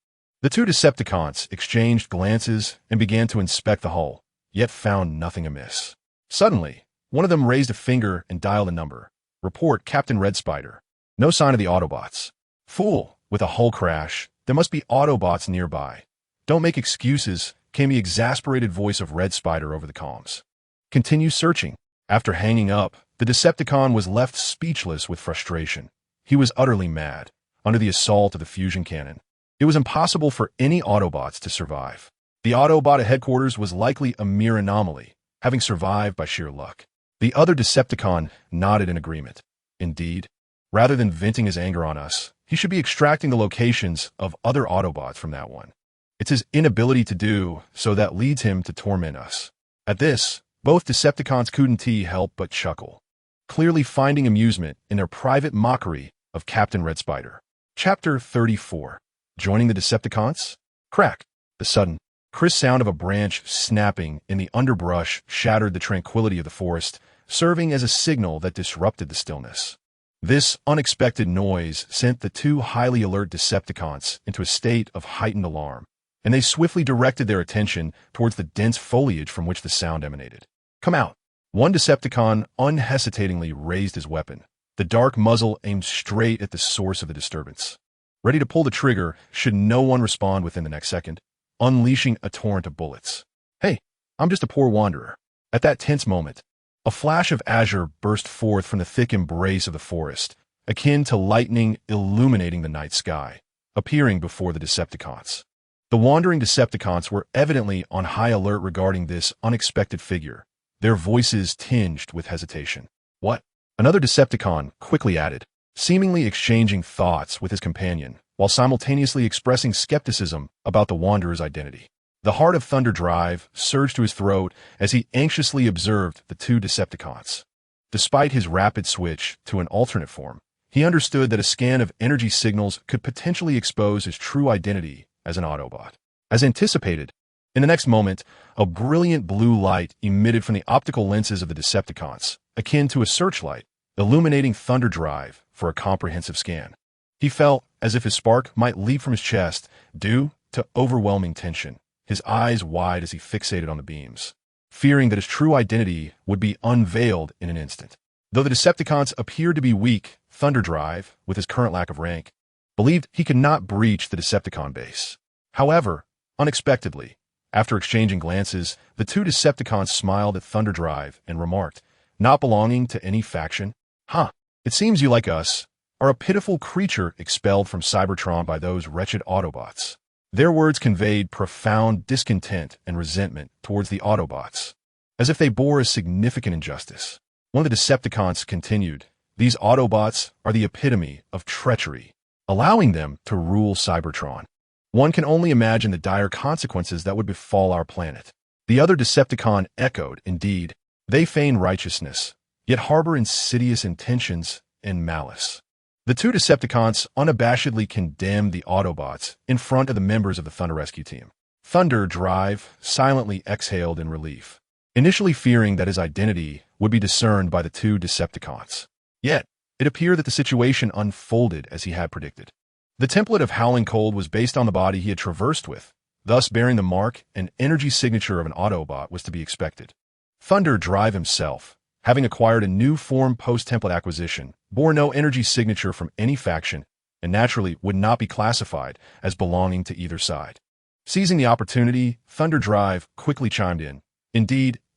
The two Decepticons exchanged glances and began to inspect the hull, yet found nothing amiss. Suddenly, one of them raised a finger and dialed a number. Report Captain Red Spider. No sign of the Autobots. Fool, with a hull crash, there must be Autobots nearby. Don't make excuses, came the exasperated voice of Red Spider over the comms. Continue searching. After hanging up, the Decepticon was left speechless with frustration. He was utterly mad. Under the assault of the fusion cannon, it was impossible for any Autobots to survive. The Autobot at headquarters was likely a mere anomaly, having survived by sheer luck. The other Decepticon nodded in agreement. Indeed, rather than venting his anger on us, he should be extracting the locations of other Autobots from that one. It's his inability to do so that leads him to torment us. At this, both Decepticons couldn't help but chuckle, clearly finding amusement in their private mockery of Captain Red Spider. Chapter 34. Joining the Decepticons? Crack. The sudden, crisp sound of a branch snapping in the underbrush shattered the tranquility of the forest, serving as a signal that disrupted the stillness. This unexpected noise sent the two highly alert Decepticons into a state of heightened alarm, and they swiftly directed their attention towards the dense foliage from which the sound emanated. Come out. One Decepticon unhesitatingly raised his weapon, the dark muzzle aimed straight at the source of the disturbance, ready to pull the trigger should no one respond within the next second, unleashing a torrent of bullets. Hey, I'm just a poor wanderer. At that tense moment, a flash of azure burst forth from the thick embrace of the forest, akin to lightning illuminating the night sky, appearing before the Decepticons. The wandering Decepticons were evidently on high alert regarding this unexpected figure, their voices tinged with hesitation. What? Another Decepticon quickly added, seemingly exchanging thoughts with his companion, while simultaneously expressing skepticism about the wanderer's identity. The heart of Thunder Drive surged to his throat as he anxiously observed the two Decepticons. Despite his rapid switch to an alternate form, he understood that a scan of energy signals could potentially expose his true identity as an Autobot. As anticipated, in the next moment, a brilliant blue light emitted from the optical lenses of the Decepticons, akin to a searchlight, illuminating Thunder Drive for a comprehensive scan. He felt as if his spark might leap from his chest due to overwhelming tension, his eyes wide as he fixated on the beams, fearing that his true identity would be unveiled in an instant. Though the Decepticons appeared to be weak, Thunder Drive, with his current lack of rank, believed he could not breach the Decepticon base. However, unexpectedly, after exchanging glances, the two Decepticons smiled at Thunder Drive and remarked, not belonging to any faction, "Huh, it seems you, like us, are a pitiful creature expelled from Cybertron by those wretched Autobots." Their words conveyed profound discontent and resentment towards the Autobots, as if they bore a significant injustice. One of the Decepticons continued, "These Autobots are the epitome of treachery, allowing them to rule Cybertron. One can only imagine the dire consequences that would befall our planet." The other Decepticon echoed, "Indeed, they feign righteousness, yet harbor insidious intentions and malice." The two Decepticons unabashedly condemned the Autobots in front of the members of the Thunder Rescue Team. Thunder Drive silently exhaled in relief, initially fearing that his identity would be discerned by the two Decepticons. Yet, it appeared that the situation unfolded as he had predicted. The template of Howling Cold was based on the body he had traversed with, thus bearing the mark and energy signature of an Autobot was to be expected. Thunder Drive himself, having acquired a new form post-template acquisition, bore no energy signature from any faction and naturally would not be classified as belonging to either side. Seizing the opportunity, Thunder Drive quickly chimed in,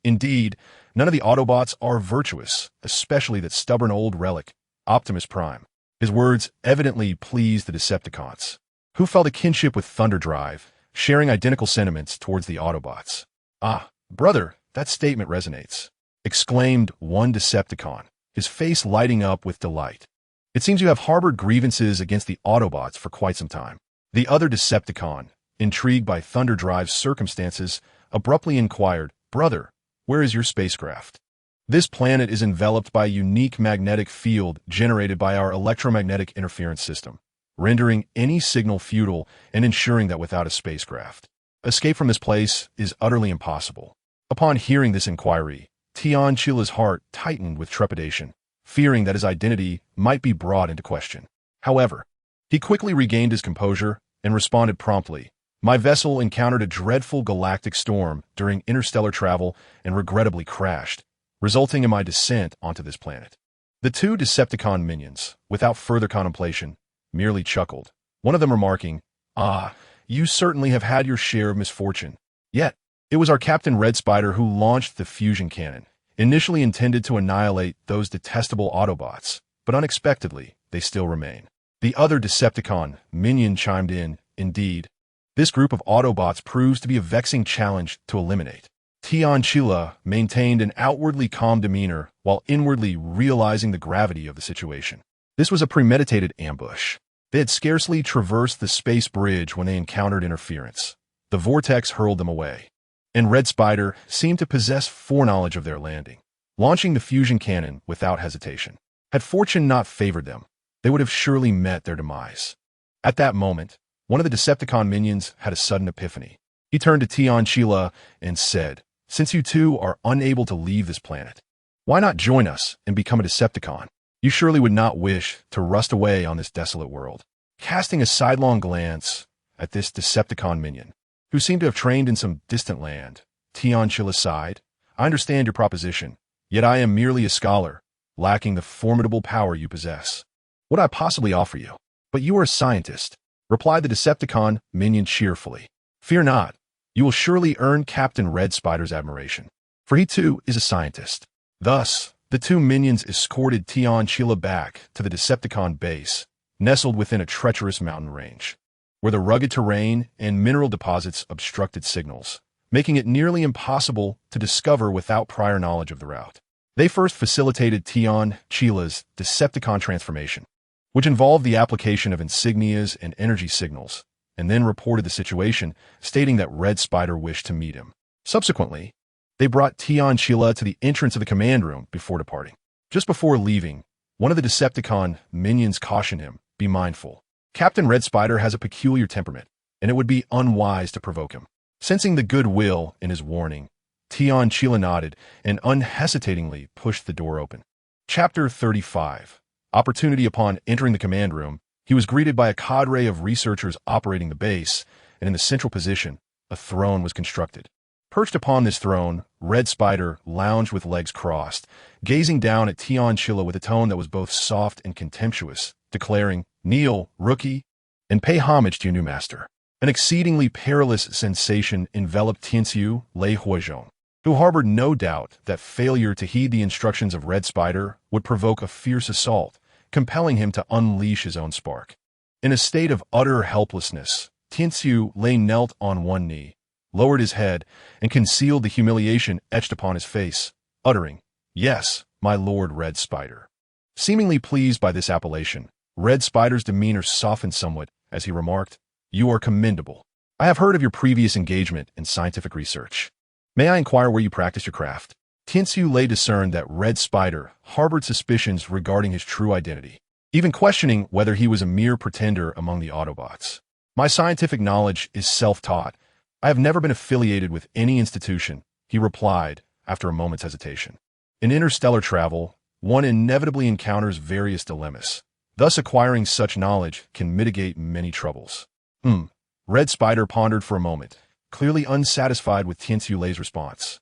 Indeed, none of the Autobots are virtuous, especially that stubborn old relic, Optimus Prime." His words evidently pleased the Decepticons, who felt a kinship with Thunder Drive, sharing identical sentiments towards the Autobots. "Ah, brother, that statement resonates," exclaimed one Decepticon, his face lighting up with delight. "It seems you have harbored grievances against the Autobots for quite some time." The other Decepticon, intrigued by Thunder Drive's circumstances, abruptly inquired, "Brother, where is your spacecraft?" "This planet is enveloped by a unique magnetic field generated by our electromagnetic interference system, rendering any signal futile and ensuring that without a spacecraft, escape from this place is utterly impossible." Upon hearing this inquiry, Tion Chila's heart tightened with trepidation, fearing that his identity might be brought into question. However, he quickly regained his composure and responded promptly, "My vessel encountered a dreadful galactic storm during interstellar travel and regrettably crashed, resulting in my descent onto this planet." The two Decepticon minions, without further contemplation, merely chuckled, one of them remarking, "Ah, you certainly have had your share of misfortune. Yet, it was our Captain Red Spider who launched the fusion cannon, initially intended to annihilate those detestable Autobots, but unexpectedly, they still remain." The other Decepticon minion chimed in, "Indeed, this group of Autobots proves to be a vexing challenge to eliminate." Tion Chila maintained an outwardly calm demeanor while inwardly realizing the gravity of the situation. This was a premeditated ambush. They had scarcely traversed the space bridge when they encountered interference. The vortex hurled them away, and Red Spider seemed to possess foreknowledge of their landing, launching the fusion cannon without hesitation. Had fortune not favored them, they would have surely met their demise. At that moment, one of the Decepticon minions had a sudden epiphany. He turned to Tion Chila and said, "Since you two are unable to leave this planet, why not join us and become a Decepticon? You surely would not wish to rust away on this desolate world." Casting a sidelong glance at this Decepticon minion, who seemed to have trained in some distant land, Tion Chila sighed, "I understand your proposition, yet I am merely a scholar, lacking the formidable power you possess. What I possibly offer you? But you are a scientist," replied the Decepticon minion cheerfully. "Fear not. You will surely earn Captain Red Spider's admiration, for he too is a scientist." Thus, the two minions escorted Tion Chila back to the Decepticon base, nestled within a treacherous mountain range, where the rugged terrain and mineral deposits obstructed signals, making it nearly impossible to discover without prior knowledge of the route. They first facilitated Tion Chila's Decepticon transformation, which involved the application of insignias and energy signals, and then reported the situation, stating that Red Spider wished to meet him. Subsequently, they brought Tion Chila to the entrance of the command room before departing. Just before leaving, one of the Decepticon minions cautioned him, "Be mindful. Captain Red Spider has a peculiar temperament. and it would be unwise to provoke him. Sensing the goodwill in his warning, Tion Chila nodded and unhesitatingly pushed the door open. Chapter 35. Opportunity. Upon entering the command room, he was greeted by a cadre of researchers operating the base, and in the central position, a throne was constructed. Perched upon this throne, Red Spider lounged with legs crossed, gazing down at Tion Chila with a tone that was both soft and contemptuous, declaring, "Kneel, rookie, and pay homage to your new master." An exceedingly perilous sensation enveloped Tianxiu Lei Huizhong, who harbored no doubt that failure to heed the instructions of Red Spider would provoke a fierce assault, compelling him to unleash his own spark. In a state of utter helplessness, Tianxiu Lei knelt on one knee, lowered his head, and concealed the humiliation etched upon his face, uttering, "Yes, my lord Red Spider." Seemingly pleased by this appellation, Red Spider's demeanor softened somewhat as he remarked, "You are commendable. I have heard of your previous engagement in scientific research. May I inquire where you practice your craft?" Tianxiu Lei discerned that Red Spider harbored suspicions regarding his true identity, even questioning whether he was a mere pretender among the Autobots. "My scientific knowledge is self-taught. I have never been affiliated with any institution," he replied after a moment's hesitation. In interstellar travel, one inevitably encounters various dilemmas. Thus, acquiring such knowledge can mitigate many troubles. Red Spider pondered for a moment, clearly unsatisfied with Tianxiu Lei's response,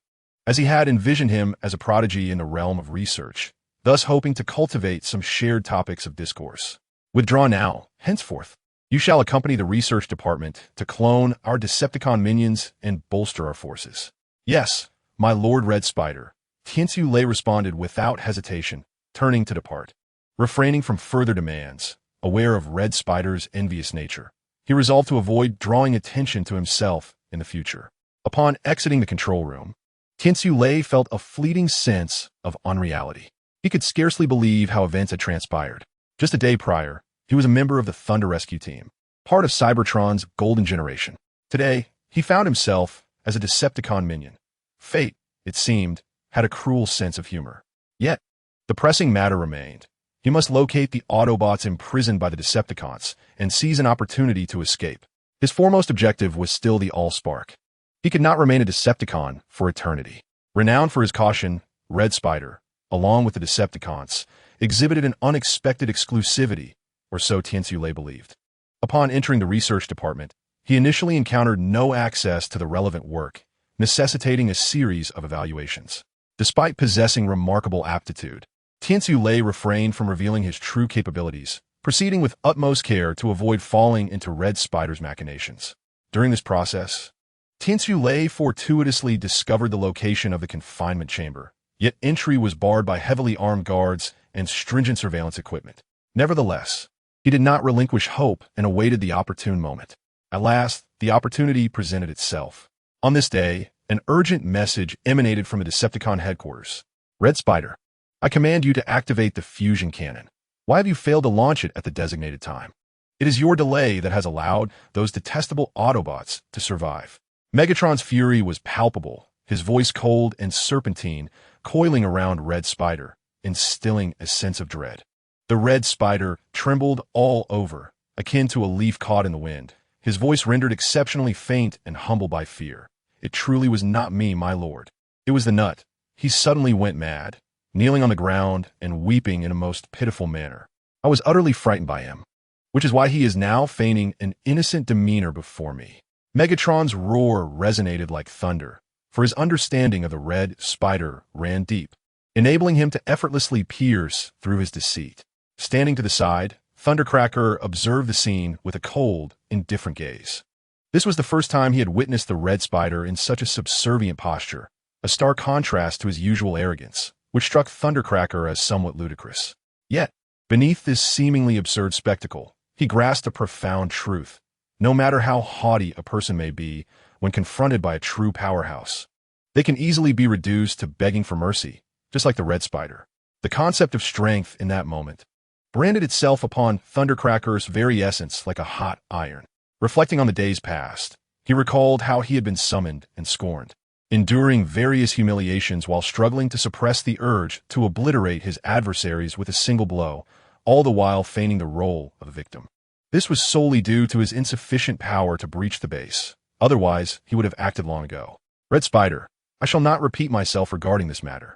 as he had envisioned him as a prodigy in the realm of research, thus hoping to cultivate some shared topics of discourse. "Withdraw now. Henceforth, you shall accompany the research department to clone our Decepticon minions and bolster our forces." "Yes, my lord Red Spider," Tianxiu Lei responded without hesitation, turning to depart. Refraining from further demands, aware of Red Spider's envious nature, he resolved to avoid drawing attention to himself in the future. Upon exiting the control room, Tianxiu Lei felt a fleeting sense of unreality. He could scarcely believe how events had transpired. Just a day prior, he was a member of the Thunder Rescue Team, part of Cybertron's Golden Generation. Today, he found himself as a Decepticon minion. Fate, it seemed, had a cruel sense of humor. Yet, the pressing matter remained. He must locate the Autobots imprisoned by the Decepticons and seize an opportunity to escape. His foremost objective was still the Allspark. He could not remain a Decepticon for eternity. Renowned for his caution, Red Spider, along with the Decepticons, exhibited an unexpected exclusivity, or so Tianxiu Lei believed. Upon entering the research department, he initially encountered no access to the relevant work, necessitating a series of evaluations. Despite possessing remarkable aptitude, Tianxiu Lei refrained from revealing his true capabilities, proceeding with utmost care to avoid falling into Red Spider's machinations. During this process, Tianxiu Lei fortuitously discovered the location of the confinement chamber, yet entry was barred by heavily armed guards and stringent surveillance equipment. Nevertheless, he did not relinquish hope and awaited the opportune moment. At last, the opportunity presented itself. On this day, an urgent message emanated from the Decepticon headquarters. "Red Spider, I command you to activate the fusion cannon. Why have you failed to launch it at the designated time? It is your delay that has allowed those detestable Autobots to survive." Megatron's fury was palpable, his voice cold and serpentine, coiling around Red Spider, instilling a sense of dread. The Red Spider trembled all over, akin to a leaf caught in the wind, his voice rendered exceptionally faint and humble by fear. "It truly was not me, my lord. It was the nut. He suddenly went mad, kneeling on the ground and weeping in a most pitiful manner. I was utterly frightened by him, which is why he is now feigning an innocent demeanor before me." Megatron's roar resonated like thunder, for his understanding of the Red Spider ran deep, enabling him to effortlessly pierce through his deceit. Standing to the side, Thundercracker observed the scene with a cold, indifferent gaze. This was the first time he had witnessed the Red Spider in such a subservient posture, a stark contrast to his usual arrogance, which struck Thundercracker as somewhat ludicrous. Yet, beneath this seemingly absurd spectacle, he grasped a profound truth. No matter how haughty a person may be when confronted by a true powerhouse, they can easily be reduced to begging for mercy, just like the Red Spider. The concept of strength in that moment branded itself upon Thundercracker's very essence like a hot iron. Reflecting on the days past, he recalled how he had been summoned and scorned, enduring various humiliations while struggling to suppress the urge to obliterate his adversaries with a single blow, all the while feigning the role of a victim. This was solely due to his insufficient power to breach the base. Otherwise, he would have acted long ago. Red Spider, I shall not repeat myself regarding this matter.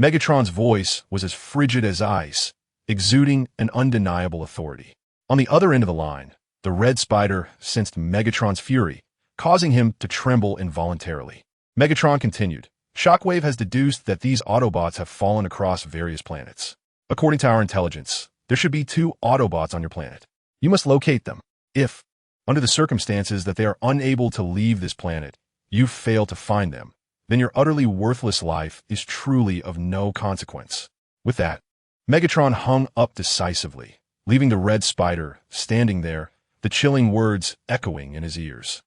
Megatron's voice was as frigid as ice, exuding an undeniable authority. On the other end of the line, the Red Spider sensed Megatron's fury, causing him to tremble involuntarily. Megatron continued, Shockwave has deduced that these Autobots have fallen across various planets. According to our intelligence, there should be 2 Autobots on your planet. You must locate them. If, under the circumstances that they are unable to leave this planet, you fail to find them, then your utterly worthless life is truly of no consequence. With that, Megatron hung up decisively, leaving the Red Spider standing there, the chilling words echoing in his ears.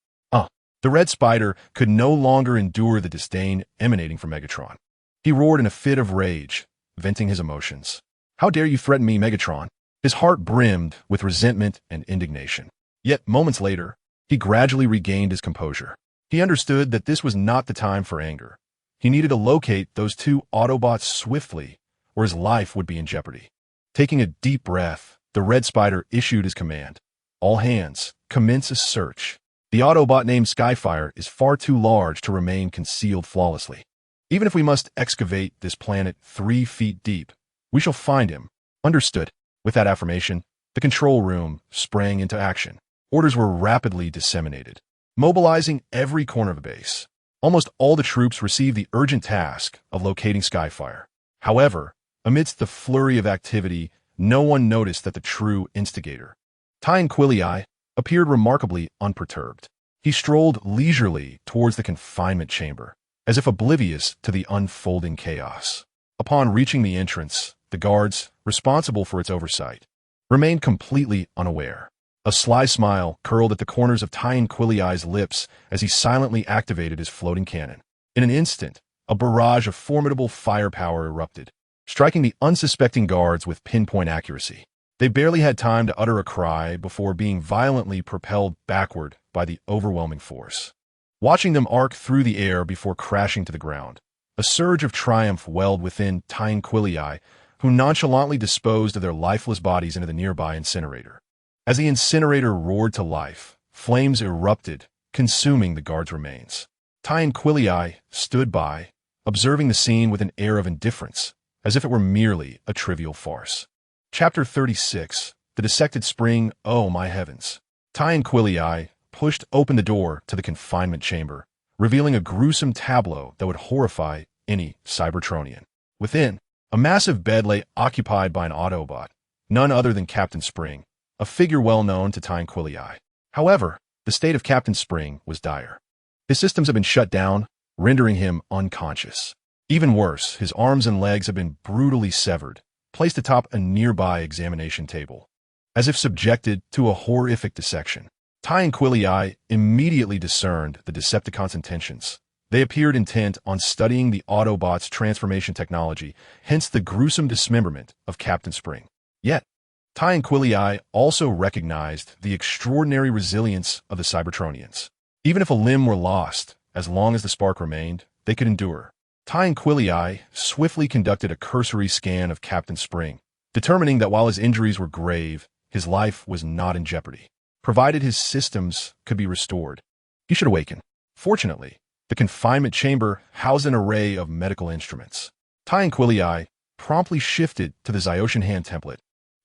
The Red Spider could no longer endure the disdain emanating from Megatron. He roared in a fit of rage, venting his emotions. How dare you threaten me, Megatron? His heart brimmed with resentment and indignation. Yet, moments later, he gradually regained his composure. He understood that this was not the time for anger. He needed to locate those 2 Autobots swiftly, or his life would be in jeopardy. Taking a deep breath, the Red Spider issued his command. All hands, commence a search. The Autobot named Skyfire is far too large to remain concealed flawlessly. Even if we must excavate this planet 3 feet deep, we shall find him. Understood. With that affirmation, the control room sprang into action. Orders were rapidly disseminated, mobilizing every corner of the base. Almost all the troops received the urgent task of locating Skyfire. However, amidst the flurry of activity, no one noticed that the true instigator, Quillii, appeared remarkably unperturbed. He strolled leisurely towards the confinement chamber, as if oblivious to the unfolding chaos. Upon reaching the entrance, the guards, responsible for its oversight, remained completely unaware. A sly smile curled at the corners of Quillii's lips as he silently activated his floating cannon. In an instant, a barrage of formidable firepower erupted, striking the unsuspecting guards with pinpoint accuracy. They barely had time to utter a cry before being violently propelled backward by the overwhelming force. Watching them arc through the air before crashing to the ground, a surge of triumph welled within Quillii, who nonchalantly disposed of their lifeless bodies into the nearby incinerator. As the incinerator roared to life, flames erupted, consuming the guards' remains. Quillii stood by, observing the scene with an air of indifference, as if it were merely a trivial farce. Chapter 36, The Dissected Spring, Oh My Heavens. Quillii pushed open the door to the confinement chamber, revealing a gruesome tableau that would horrify any Cybertronian. Within, a massive bed lay occupied by an Autobot, none other than Captain Spring, a figure well known to Quillii. However, the state of Captain Spring was dire. His systems had been shut down, rendering him unconscious. Even worse, his arms and legs had been brutally severed, placed atop a nearby examination table, as if subjected to a horrific dissection. Quillii immediately discerned the Decepticons' intentions. They appeared intent on studying the Autobots' transformation technology, hence the gruesome dismemberment of Captain Spring. Yet, Quillii also recognized the extraordinary resilience of the Cybertronians. Even if a limb were lost, as long as the spark remained, they could endure. Quillii swiftly conducted a cursory scan of Captain Spring, determining that while his injuries were grave, his life was not in jeopardy. Provided his systems could be restored, he should awaken. Fortunately, the confinement chamber housed an array of medical instruments. Quillii promptly shifted to the Zyoshan hand template,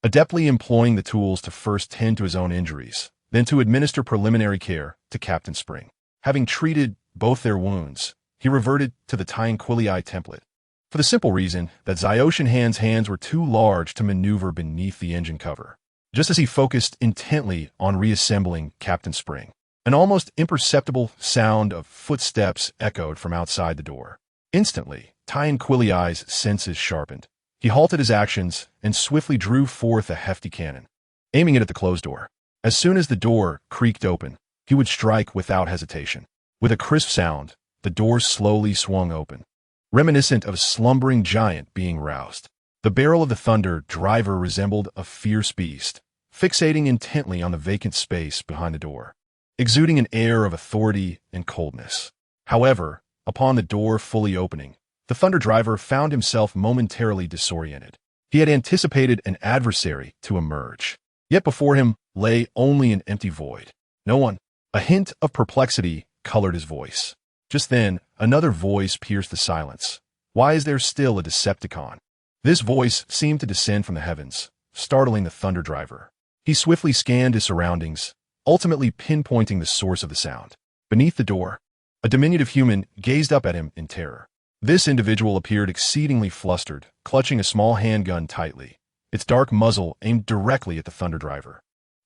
adeptly employing the tools to first tend to his own injuries, then to administer preliminary care to Captain Spring. Having treated both their wounds, he reverted to the Quillii template, for the simple reason that Zyoshan Hand's hands were too large to maneuver beneath the engine cover. Just as he focused intently on reassembling Captain Spring, an almost imperceptible sound of footsteps echoed from outside the door. Instantly, Quillii's senses sharpened. He halted his actions and swiftly drew forth a hefty cannon, aiming it at the closed door. As soon as the door creaked open, he would strike without hesitation. With a crisp sound, the door slowly swung open, reminiscent of a slumbering giant being roused. The barrel of the Thunder driver resembled a fierce beast, fixating intently on the vacant space behind the door, exuding an air of authority and coldness. However, upon the door fully opening, the Thunder driver found himself momentarily disoriented. He had anticipated an adversary to emerge, Yet before him lay only an empty void. No one. A hint of perplexity colored his voice. Just then, another voice pierced the silence. Why is there still a Decepticon? This voice seemed to descend from the heavens, startling the Thunder Driver. He swiftly scanned his surroundings, ultimately pinpointing the source of the sound. Beneath the door, a diminutive human gazed up at him in terror. This individual appeared exceedingly flustered, clutching a small handgun tightly, its dark muzzle aimed directly at the Thunder Driver.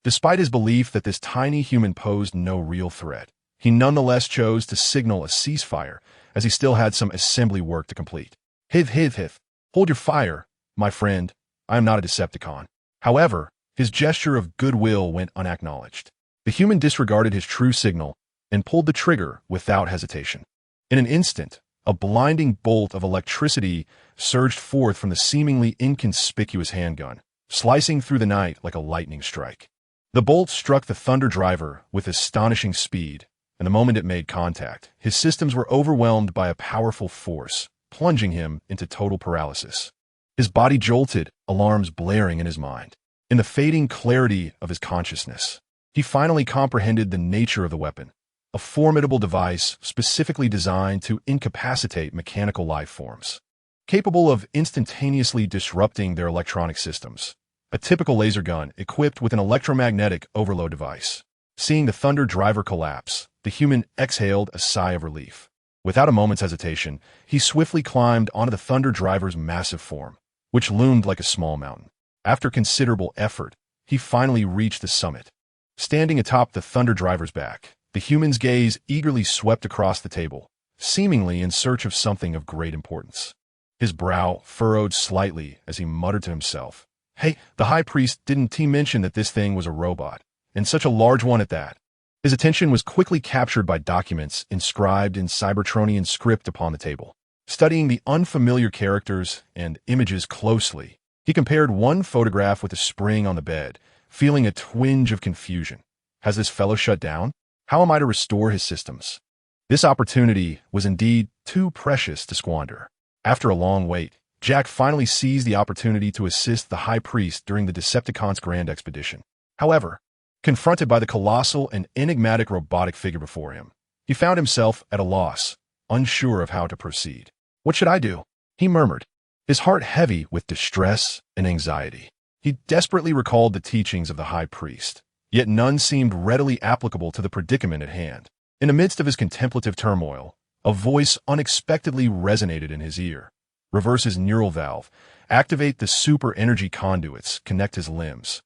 Despite his belief that this tiny human posed no real threat, he nonetheless chose to signal a ceasefire as he still had some assembly work to complete. Hith. Hold your fire, my friend. I am not a Decepticon. However, his gesture of goodwill went unacknowledged. The human disregarded his true signal and pulled the trigger without hesitation. In an instant, a blinding bolt of electricity surged forth from the seemingly inconspicuous handgun, slicing through the night like a lightning strike. The bolt struck the Thunder Driver with astonishing speed, and the moment it made contact, his systems were overwhelmed by a powerful force, plunging him into total paralysis. His body jolted, alarms blaring in his mind. In the fading clarity of his consciousness, he finally comprehended the nature of the weapon, a formidable device specifically designed to incapacitate mechanical life forms, capable of instantaneously disrupting their electronic systems. A typical laser gun equipped with an electromagnetic overload device. Seeing the Thunder Driver collapse, the human exhaled a sigh of relief. Without a moment's hesitation, he swiftly climbed onto the Thunder Driver's massive form, which loomed like a small mountain. After considerable effort, he finally reached the summit. Standing atop the Thunder Driver's back, the human's gaze eagerly swept across the table, seemingly in search of something of great importance. His brow furrowed slightly as he muttered to himself, "Hey, the High Priest didn't mention that this thing was a robot, and such a large one at that." His attention was quickly captured by documents inscribed in Cybertronian script upon the table. Studying the unfamiliar characters and images closely, he compared one photograph with a spring on the bed, feeling a twinge of confusion. Has this fellow shut down? How am I to restore his systems? This opportunity was indeed too precious to squander. After a long wait, Jack finally seized the opportunity to assist the High Priest during the Decepticons' grand expedition. However, confronted by the colossal and enigmatic robotic figure before him, he found himself at a loss, unsure of how to proceed. "What should I do?" he murmured, his heart heavy with distress and anxiety. He desperately recalled the teachings of the High Priest, yet none seemed readily applicable to the predicament at hand. In the midst of his contemplative turmoil, a voice unexpectedly resonated in his ear. Reverse his neural valve, activate the super energy conduits, connect his limbs,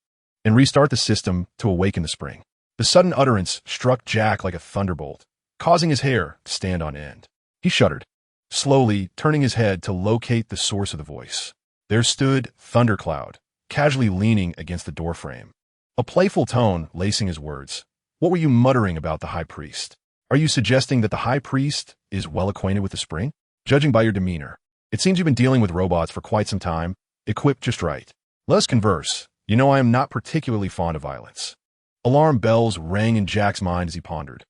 and restart the system to awaken the spring. The sudden utterance struck Jack like a thunderbolt, causing his hair to stand on end. He shuddered, slowly turning his head to locate the source of the voice. There stood Thundercloud, casually leaning against the doorframe, a playful tone lacing his words. "What were you muttering about the High Priest? Are you suggesting that the High Priest is well acquainted with the spring? Judging by your demeanor, it seems you've been dealing with robots for quite some time, equipped just right. Let us converse. You know I am not particularly fond of violence." Alarm bells rang in Jack's mind as he pondered.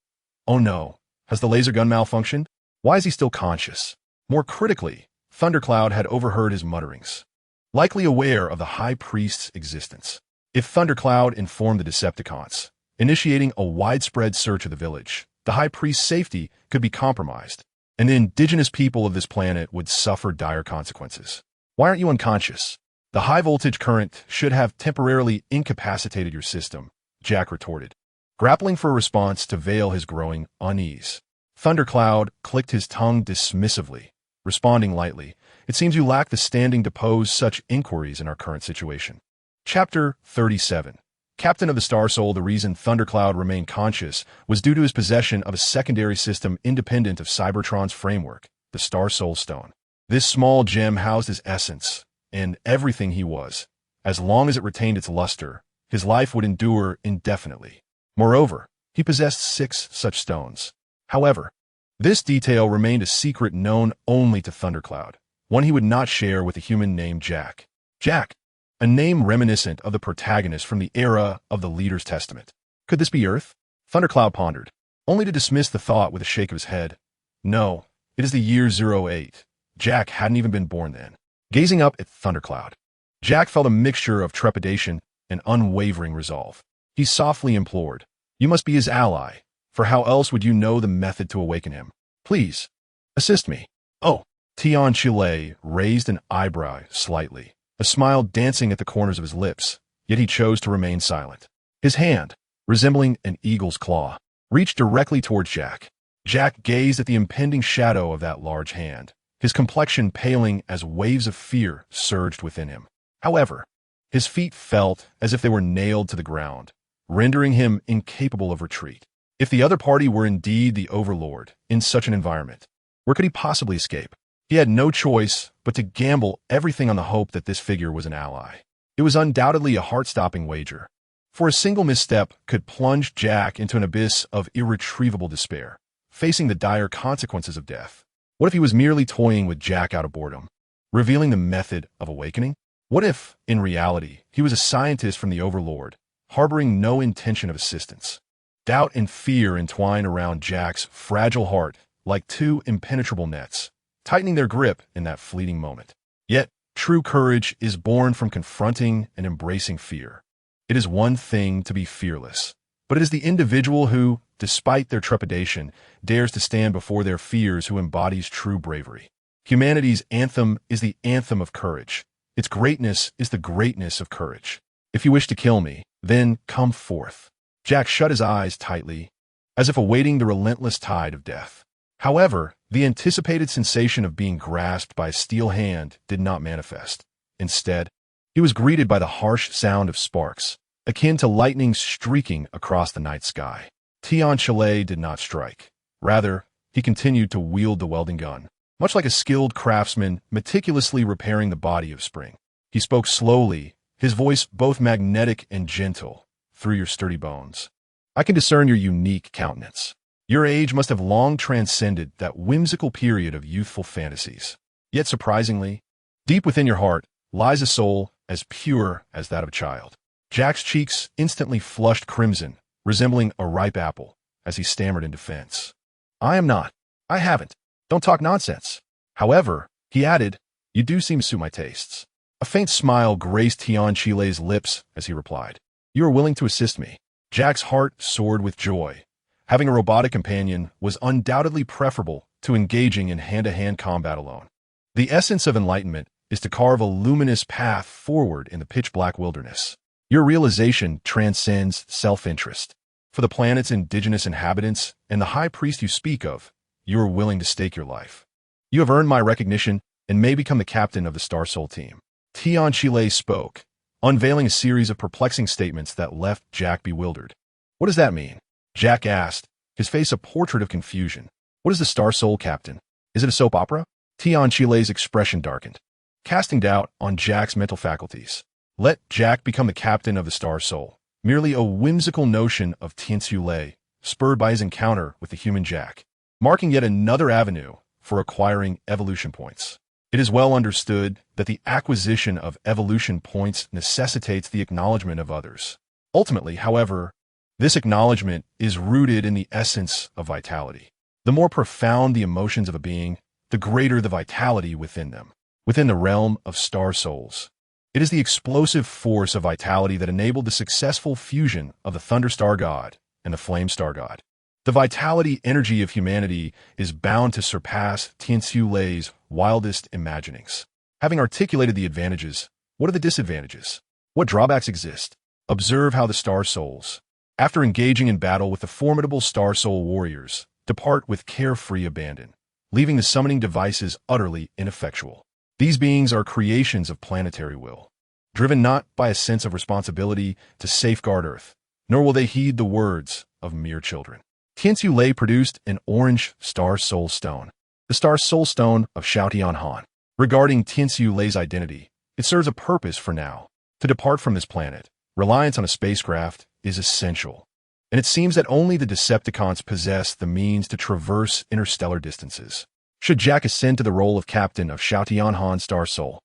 Oh no, has the laser gun malfunctioned? Why is he still conscious? More critically, Thundercloud had overheard his mutterings, likely aware of the High Priest's existence. If Thundercloud informed the Decepticons, initiating a widespread search of the village, the High Priest's safety could be compromised, and the indigenous people of this planet would suffer dire consequences. "Why aren't you unconscious? The high-voltage current should have temporarily incapacitated your system," Jack retorted, grappling for a response to veil his growing unease. Thundercloud clicked his tongue dismissively, responding lightly, "It seems you lack the standing to pose such inquiries in our current situation." Chapter 37. Captain of the Star Soul. The reason Thundercloud remained conscious was due to his possession of a secondary system independent of Cybertron's framework, the Star Soul Stone. This small gem housed his essence, and everything he was. As long as it retained its luster, his life would endure indefinitely. Moreover, he possessed 6 such stones. However, this detail remained a secret known only to Thundercloud, one he would not share with a human named Jack. Jack, a name reminiscent of the protagonist from the era of the Leader's Testament. Could this be Earth? Thundercloud pondered, only to dismiss the thought with a shake of his head. No, it is the year 08. Jack hadn't even been born then. Gazing up at Thundercloud, Jack felt a mixture of trepidation and unwavering resolve. He softly implored, "You must be his ally, for how else would you know the method to awaken him? Please, assist me." "Oh." Tian Chile raised an eyebrow slightly, a smile dancing at the corners of his lips, yet he chose to remain silent. His hand, resembling an eagle's claw, reached directly towards Jack. Jack gazed at the impending shadow of that large hand, his complexion paling as waves of fear surged within him. However, his feet felt as if they were nailed to the ground, rendering him incapable of retreat. If the other party were indeed the overlord in such an environment, where could he possibly escape? He had no choice but to gamble everything on the hope that this figure was an ally. It was undoubtedly a heart-stopping wager, for a single misstep could plunge Jack into an abyss of irretrievable despair, facing the dire consequences of death. What if he was merely toying with Jack out of boredom, revealing the method of awakening? What if, in reality, he was a scientist from the Overlord, harboring no intention of assistance? Doubt and fear entwined around Jack's fragile heart like two impenetrable nets, tightening their grip in that fleeting moment. Yet, true courage is born from confronting and embracing fear. It is one thing to be fearless, but it is the individual who, despite their trepidation, dares to stand before their fears who embodies true bravery. Humanity's anthem is the anthem of courage. Its greatness is the greatness of courage. If you wish to kill me, then come forth. Jack shut his eyes tightly, as if awaiting the relentless tide of death. However, the anticipated sensation of being grasped by a steel hand did not manifest. Instead, he was greeted by the harsh sound of sparks, akin to lightning streaking across the night sky. Tian Chile did not strike. Rather, he continued to wield the welding gun, much like a skilled craftsman meticulously repairing the body of spring. He spoke slowly, his voice both magnetic and gentle, through your sturdy bones. "I can discern your unique countenance. Your age must have long transcended that whimsical period of youthful fantasies. Yet surprisingly, deep within your heart lies a soul as pure as that of a child." Jack's cheeks instantly flushed crimson, resembling a ripe apple, as he stammered in defense. "I am not. I haven't. Don't talk nonsense." However, he added, "You do seem to suit my tastes." A faint smile graced Tian Chile's lips as he replied, "You are willing to assist me." Jack's heart soared with joy. Having a robotic companion was undoubtedly preferable to engaging in hand-to-hand combat alone. The essence of enlightenment is to carve a luminous path forward in the pitch-black wilderness. Your realization transcends self-interest. For the planet's indigenous inhabitants and the high priest you speak of, you are willing to stake your life. You have earned my recognition and may become the captain of the Star Soul team. Tian Chile spoke, unveiling a series of perplexing statements that left Jack bewildered. "What does that mean?" Jack asked, his face a portrait of confusion. "What is the Star Soul captain? Is it a soap opera?" Tian Chile's expression darkened, casting doubt on Jack's mental faculties. Let Jack become the captain of the Star Soul, merely a whimsical notion of Tianxu, spurred by his encounter with the human Jack, marking yet another avenue for acquiring evolution points. It is well understood that the acquisition of evolution points necessitates the acknowledgement of others. Ultimately, however, this acknowledgement is rooted in the essence of vitality. The more profound the emotions of a being, the greater the vitality within them. Within the realm of Star Souls, it is the explosive force of vitality that enabled the successful fusion of the Thunder Star God and the Flame Star God. The vitality energy of humanity is bound to surpass Tianxu wildest imaginings. Having articulated the advantages, what are the disadvantages? What drawbacks exist? Observe how the Star Souls, after engaging in battle with the formidable Star Soul warriors, depart with carefree abandon, leaving the summoning devices utterly ineffectual. These beings are creations of planetary will, driven not by a sense of responsibility to safeguard Earth, nor will they heed the words of mere children. Tianxu produced an orange Star Soul Stone, the Star Soul Stone of Xiaotian Han. Regarding Tianxu identity, it serves a purpose for now. To depart from this planet, reliance on a spacecraft is essential, and it seems that only the Decepticons possess the means to traverse interstellar distances. Should Jack ascend to the role of captain of Xiaotian Han Star Soul,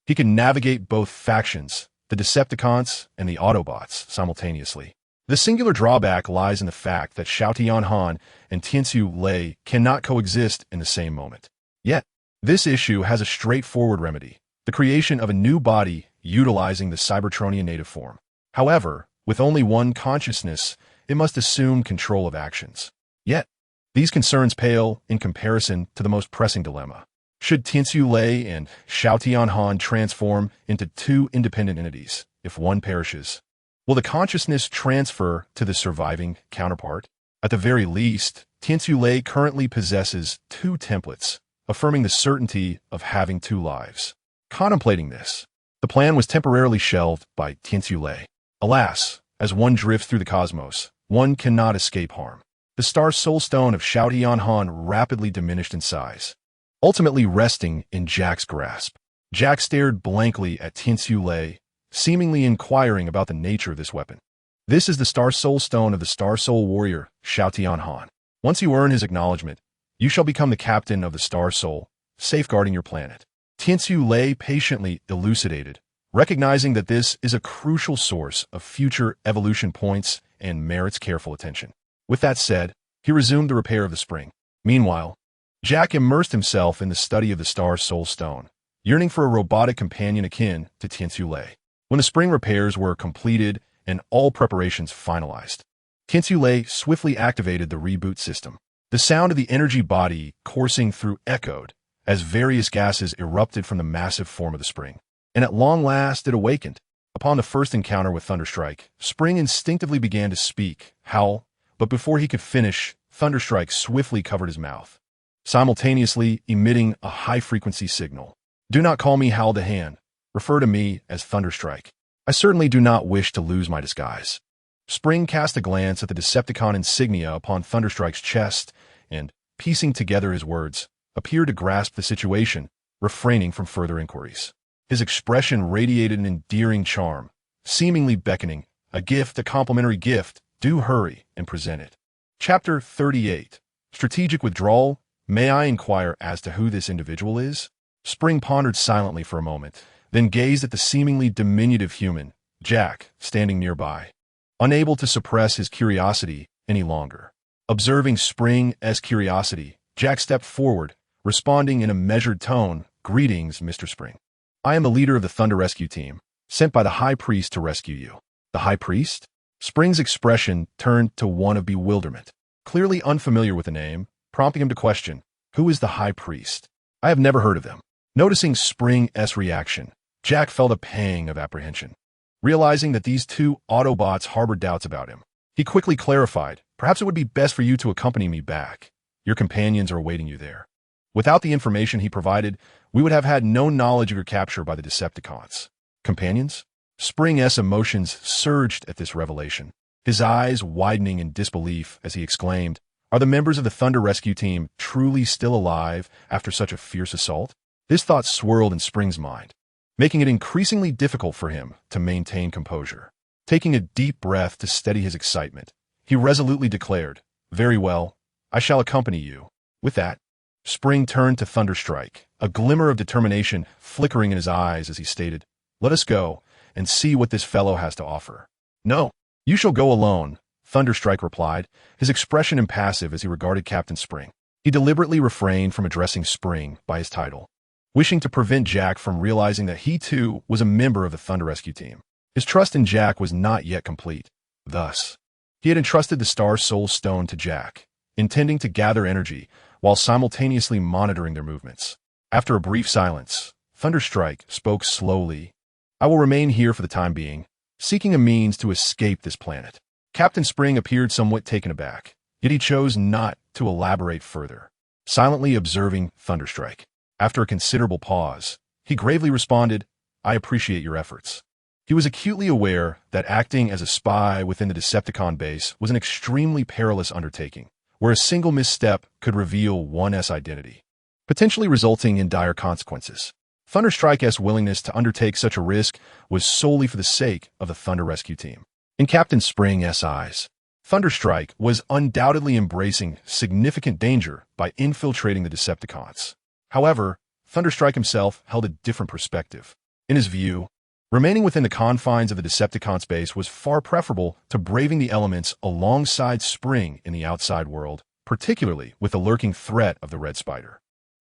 he can navigate both factions, the Decepticons and the Autobots, simultaneously. The singular drawback lies in the fact that Xiaotian Han and Tianxu cannot coexist in the same moment. Yet, this issue has a straightforward remedy, the creation of a new body utilizing the Cybertronian native form. However, with only one consciousness, it must assume control of actions. Yet, these concerns pale in comparison to the most pressing dilemma. Should Tianxu Lei and Xiao Tianhan transform into two independent entities if one perishes? Will the consciousness transfer to the surviving counterpart? At the very least, Tianxu Lei currently possesses two templates, affirming the certainty of having two lives. Contemplating this, the plan was temporarily shelved by Tianxu Lei. Alas, as one drifts through the cosmos, one cannot escape harm. The star soul stone of Xiao Tianhan rapidly diminished in size, ultimately resting in Jack's grasp. Jack stared blankly at Tianxu Lei, seemingly inquiring about the nature of this weapon. This is the star soul stone of the star soul warrior, Xiao Tianhan. Once you earn his acknowledgement, you shall become the captain of the star soul, safeguarding your planet. Tianxu Lei patiently elucidated, recognizing that this is a crucial source of future evolution points and merits careful attention. With that said, he resumed the repair of the spring. Meanwhile, Jack immersed himself in the study of the star soul stone, yearning for a robotic companion akin to Tianxu Lei. When the spring repairs were completed and all preparations finalized, Tianxu Lei swiftly activated the reboot system. The sound of the energy body coursing through echoed as various gases erupted from the massive form of the spring. And at long last it awakened. Upon the first encounter with Thunderstrike, Spring instinctively began to speak, howl, but before he could finish, Thunderstrike swiftly covered his mouth, simultaneously emitting a high-frequency signal. Do not call me Howl the Hand. Refer to me as Thunderstrike. I certainly do not wish to lose my disguise. Spring cast a glance at the Decepticon insignia upon Thunderstrike's chest and, piecing together his words, appeared to grasp the situation, refraining from further inquiries. His expression radiated an endearing charm, seemingly beckoning, a gift, a complimentary gift, do hurry and present it. Chapter 38. Strategic Withdrawal. May I inquire as to who this individual is? Spring pondered silently for a moment, then gazed at the seemingly diminutive human, Jack, standing nearby, unable to suppress his curiosity any longer. Observing Spring's curiosity, Jack stepped forward, responding in a measured tone, "Greetings, Mr. Spring. I am the leader of the Thunder Rescue Team, sent by the High Priest to rescue you." The High Priest? Spring's expression turned to one of bewilderment, clearly unfamiliar with the name, prompting him to question, "Who is the High Priest? I have never heard of them." Noticing Spring's reaction, Jack felt a pang of apprehension. Realizing that these two Autobots harbored doubts about him, he quickly clarified, "Perhaps it would be best for you to accompany me back. Your companions are awaiting you there." Without the information he provided, we would have had no knowledge of your capture by the Decepticons. Companions? Spring's emotions surged at this revelation, his eyes widening in disbelief as he exclaimed, "Are the members of the Thunder Rescue Team truly still alive after such a fierce assault?" This thought swirled in Spring's mind, making it increasingly difficult for him to maintain composure. Taking a deep breath to steady his excitement, he resolutely declared, "Very well, I shall accompany you." With that, Spring turned to Thunderstrike, a glimmer of determination flickering in his eyes as he stated, "Let us go and see what this fellow has to offer." "No, you shall go alone," Thunderstrike replied, his expression impassive as he regarded Captain Spring. He deliberately refrained from addressing Spring by his title, wishing to prevent Jack from realizing that he too was a member of the Thunder Rescue Team. His trust in Jack was not yet complete. Thus, he had entrusted the Star Soul Stone to Jack, intending to gather energy while simultaneously monitoring their movements. After a brief silence, Thunderstrike spoke slowly. "I will remain here for the time being, seeking a means to escape this planet." Captain Spring appeared somewhat taken aback, yet he chose not to elaborate further, silently observing Thunderstrike. After a considerable pause, he gravely responded, "I appreciate your efforts." He was acutely aware that acting as a spy within the Decepticon base was an extremely perilous undertaking, where a single misstep could reveal one's identity, potentially resulting in dire consequences. Thunderstrike's willingness to undertake such a risk was solely for the sake of the Thunder Rescue Team. In Captain Spring's eyes, Thunderstrike was undoubtedly embracing significant danger by infiltrating the Decepticons. However, Thunderstrike himself held a different perspective. In his view, remaining within the confines of the Decepticons base was far preferable to braving the elements alongside Spring in the outside world, particularly with the lurking threat of the Red Spider.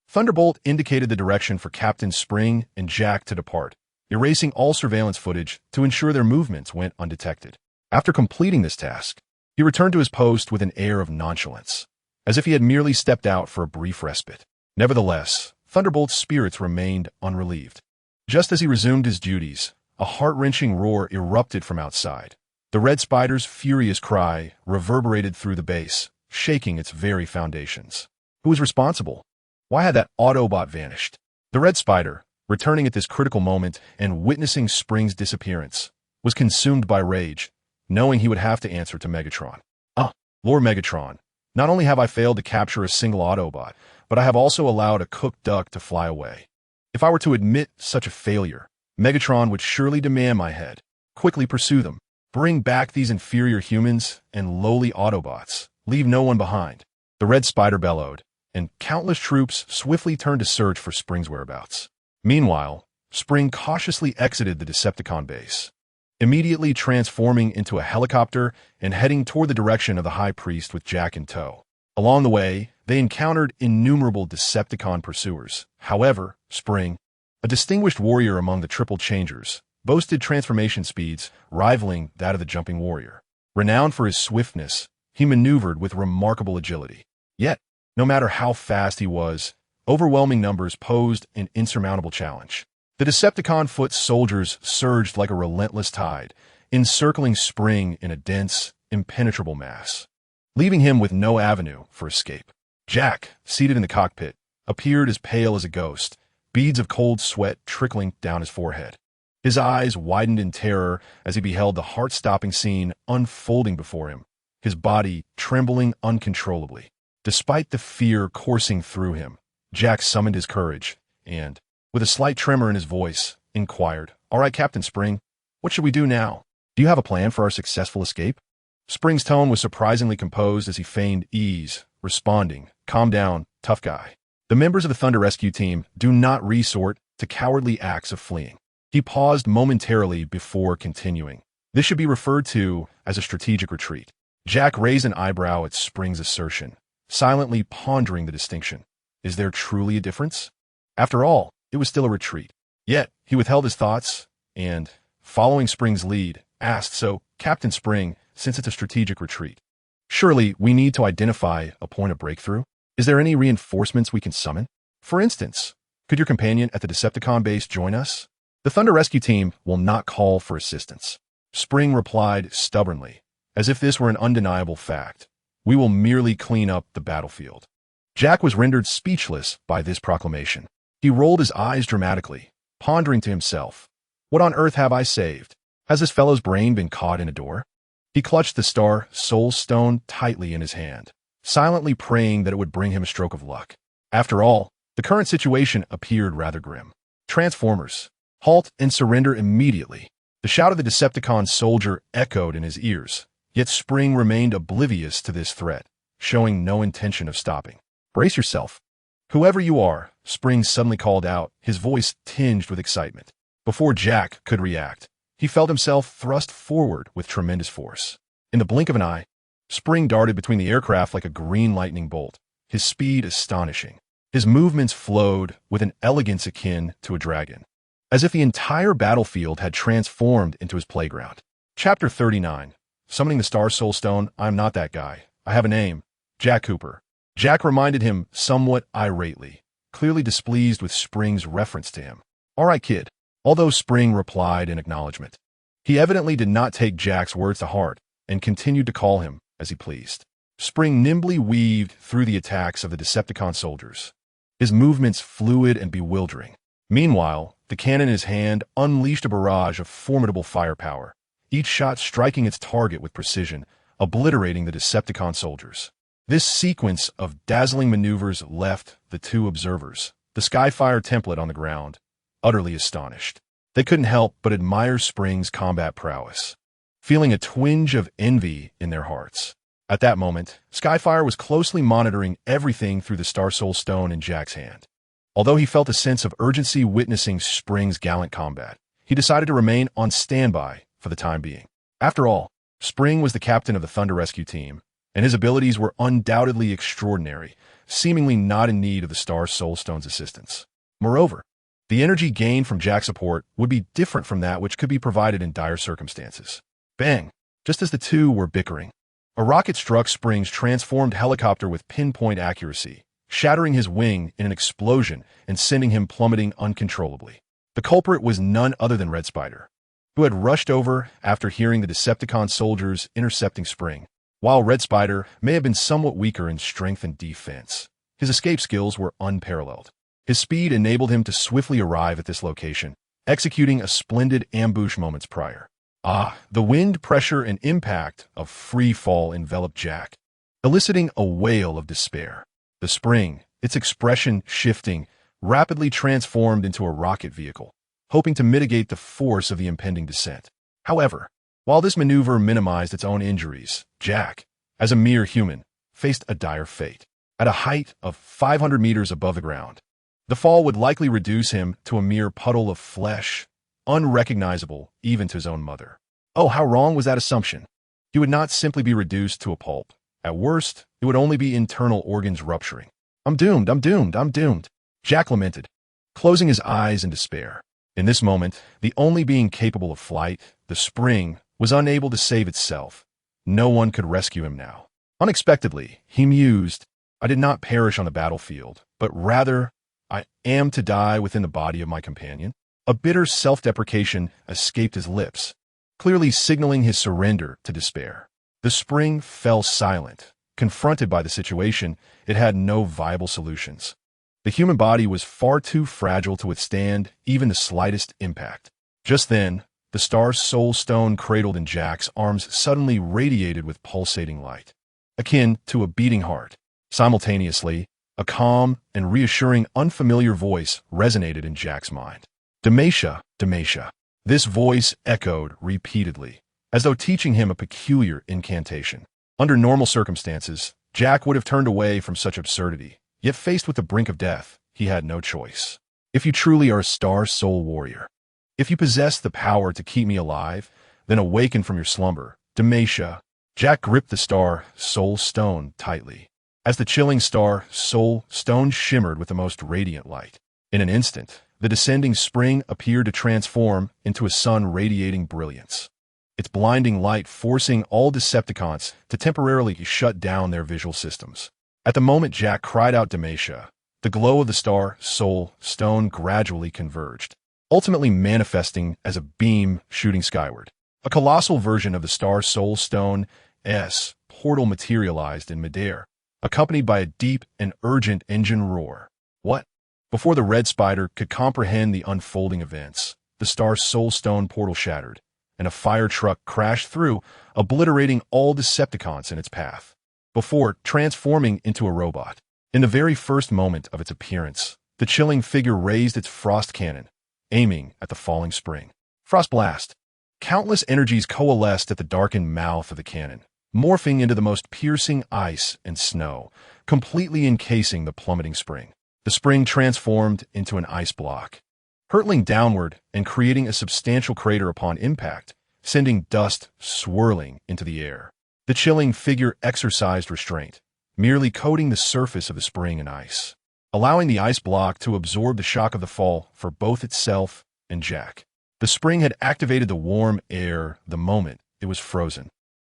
Thunderbolt indicated the direction for Captain Spring and Jack to depart, erasing all surveillance footage to ensure their movements went undetected. After completing this task, he returned to his post with an air of nonchalance, as if he had merely stepped out for a brief respite. Nevertheless, Thunderbolt's spirits remained unrelieved. Just as he resumed his duties, a heart-wrenching roar erupted from outside. The Red Spider's furious cry reverberated through the base, shaking its very foundations. Who was responsible? Why had that Autobot vanished? The Red Spider, returning at this critical moment and witnessing Spring's disappearance, was consumed by rage, knowing he would have to answer to Megatron. Lord Megatron, not only have I failed to capture a single Autobot, but I have also allowed a cooked duck to fly away. If I were to admit such a failure, Megatron would surely demand my head. Quickly pursue them. Bring back these inferior humans and lowly Autobots. Leave no one behind. The Red Spider bellowed, and countless troops swiftly turned to search for Spring's whereabouts. Meanwhile, Spring cautiously exited the Decepticon base, immediately transforming into a helicopter and heading toward the direction of the High Priest with Jack in tow. Along the way, they encountered innumerable Decepticon pursuers. However, Spring, a distinguished warrior among the Triple Changers, boasted transformation speeds rivaling that of the Jumping Warrior. Renowned for his swiftness, he maneuvered with remarkable agility. Yet, no matter how fast he was, overwhelming numbers posed an insurmountable challenge. The Decepticon foot soldiers surged like a relentless tide, encircling Spring in a dense, impenetrable mass, leaving him with no avenue for escape. Jack, seated in the cockpit, appeared as pale as a ghost, beads of cold sweat trickling down his forehead. His eyes widened in terror as he beheld the heart-stopping scene unfolding before him, his body trembling uncontrollably. Despite the fear coursing through him, Jack summoned his courage and, with a slight tremor in his voice, inquired, "All right, Captain Spring, what should we do now? Do you have a plan for our successful escape?" Spring's tone was surprisingly composed as he feigned ease, responding, "Calm down, tough guy. The members of the Thunder Rescue Team do not resort to cowardly acts of fleeing." He paused momentarily before continuing. "This should be referred to as a strategic retreat." Jack raised an eyebrow at Spring's assertion, silently pondering the distinction. Is there truly a difference? After all, it was still a retreat. Yet, he withheld his thoughts and, following Spring's lead, asked, "So, Captain Spring, since it's a strategic retreat, surely we need to identify a point of breakthrough? Is there any reinforcements we can summon? For instance, could your companion at the Decepticon base join us? The Thunder Rescue Team will not call for assistance." Spring replied stubbornly, as if this were an undeniable fact. "We will merely clean up the battlefield." Jack was rendered speechless by this proclamation. He rolled his eyes dramatically, pondering to himself, "What on earth have I saved? Has this fellow's brain been caught in a door?" He clutched the Star Soul Stone tightly in his hand, silently praying that it would bring him a stroke of luck. After all, the current situation appeared rather grim. "Transformers, halt and surrender immediately." The shout of the Decepticon soldier echoed in his ears, yet Spring remained oblivious to this threat, showing no intention of stopping. "Brace yourself. Whoever you are," Spring suddenly called out, his voice tinged with excitement. Before Jack could react, he felt himself thrust forward with tremendous force. In the blink of an eye, Spring darted between the aircraft like a green lightning bolt, his speed astonishing. His movements flowed with an elegance akin to a dragon, as if the entire battlefield had transformed into his playground. Chapter 39. Summoning the Star Soul Stone. "I'm not that guy. I have a name. Jack Cooper." Jack reminded him somewhat irately, clearly displeased with Spring's reference to him. "All right, kid." Although Spring replied in acknowledgement, he evidently did not take Jack's words to heart and continued to call him as he pleased. Spring nimbly weaved through the attacks of the Decepticon soldiers, his movements fluid and bewildering. Meanwhile, the cannon in his hand unleashed a barrage of formidable firepower, each shot striking its target with precision, obliterating the Decepticon soldiers. This sequence of dazzling maneuvers left the two observers, the Skyfire template on the ground, utterly astonished. They couldn't help but admire Spring's combat prowess, feeling a twinge of envy in their hearts. At that moment, Skyfire was closely monitoring everything through the Star Soul Stone in Jack's hand. Although he felt a sense of urgency witnessing Spring's gallant combat, he decided to remain on standby for the time being. After all, Spring was the captain of the Thunder Rescue Team, and his abilities were undoubtedly extraordinary, seemingly not in need of the Star Soul Stone's assistance. Moreover, The energy gained from Jack's support would be different from that which could be provided in dire circumstances. Bang! Just as the two were bickering, a rocket struck Spring's transformed helicopter with pinpoint accuracy, shattering his wing in an explosion and sending him plummeting uncontrollably. The culprit was none other than Red Spider, who had rushed over after hearing the Decepticon soldiers intercepting Spring. While Red Spider may have been somewhat weaker in strength and defense, his escape skills were unparalleled. His speed enabled him to swiftly arrive at this location, executing a splendid ambush moments prior. The wind, pressure, and impact of free fall enveloped Jack, eliciting a wail of despair. The Spring, its expression shifting, rapidly transformed into a rocket vehicle, hoping to mitigate the force of the impending descent. However, while this maneuver minimized its own injuries, Jack, as a mere human, faced a dire fate. At a height of 500 meters above the ground, the fall would likely reduce him to a mere puddle of flesh, unrecognizable even to his own mother. Oh, how wrong was that assumption? He would not simply be reduced to a pulp. At worst, it would only be internal organs rupturing. I'm doomed, I'm doomed, I'm doomed, Jack lamented, closing his eyes in despair. In this moment, the only being capable of flight, the Spring, was unable to save itself. No one could rescue him now. Unexpectedly, he mused, I did not perish on the battlefield, but rather, I am to die within the body of my companion. A bitter self-deprecation escaped his lips, clearly signaling his surrender to despair. The Spring fell silent. Confronted by the situation, it had no viable solutions. The human body was far too fragile to withstand even the slightest impact. Just then, the Star Soul Stone cradled in Jack's arms suddenly radiated with pulsating light, akin to a beating heart. Simultaneously, a calm and reassuring unfamiliar voice resonated in Jack's mind. Demacia, Demacia. This voice echoed repeatedly, as though teaching him a peculiar incantation. Under normal circumstances, Jack would have turned away from such absurdity, yet faced with the brink of death, he had no choice. If you truly are a Star Soul warrior, if you possess the power to keep me alive, then awaken from your slumber, Demacia. Jack gripped the Star Soul Stone tightly, as the chilling Star Soul Stone shimmered with the most radiant light. In an instant, the descending Spring appeared to transform into a sun radiating brilliance, its blinding light forcing all Decepticons to temporarily shut down their visual systems. At the moment Jack cried out Demacia, the glow of the Star Soul Stone gradually converged, ultimately manifesting as a beam shooting skyward. A colossal version of the Star Soul Stone's portal materialized in midair, accompanied by a deep and urgent engine roar. What? Before the Red Spider could comprehend the unfolding events, the Star Soul Stone portal shattered, and a fire truck crashed through, obliterating all Decepticons in its path, before transforming into a robot. In the very first moment of its appearance, the chilling figure raised its frost cannon, aiming at the falling Spring. Frost blast. Countless energies coalesced at the darkened mouth of the cannon, morphing into the most piercing ice and snow, completely encasing the plummeting Spring. The Spring transformed into an ice block, hurtling downward and creating a substantial crater upon impact, sending dust swirling into the air. The chilling figure exercised restraint, merely coating the surface of the Spring in ice, allowing the ice block to absorb the shock of the fall for both itself and Jack. The Spring had activated the warm air the moment it was frozen,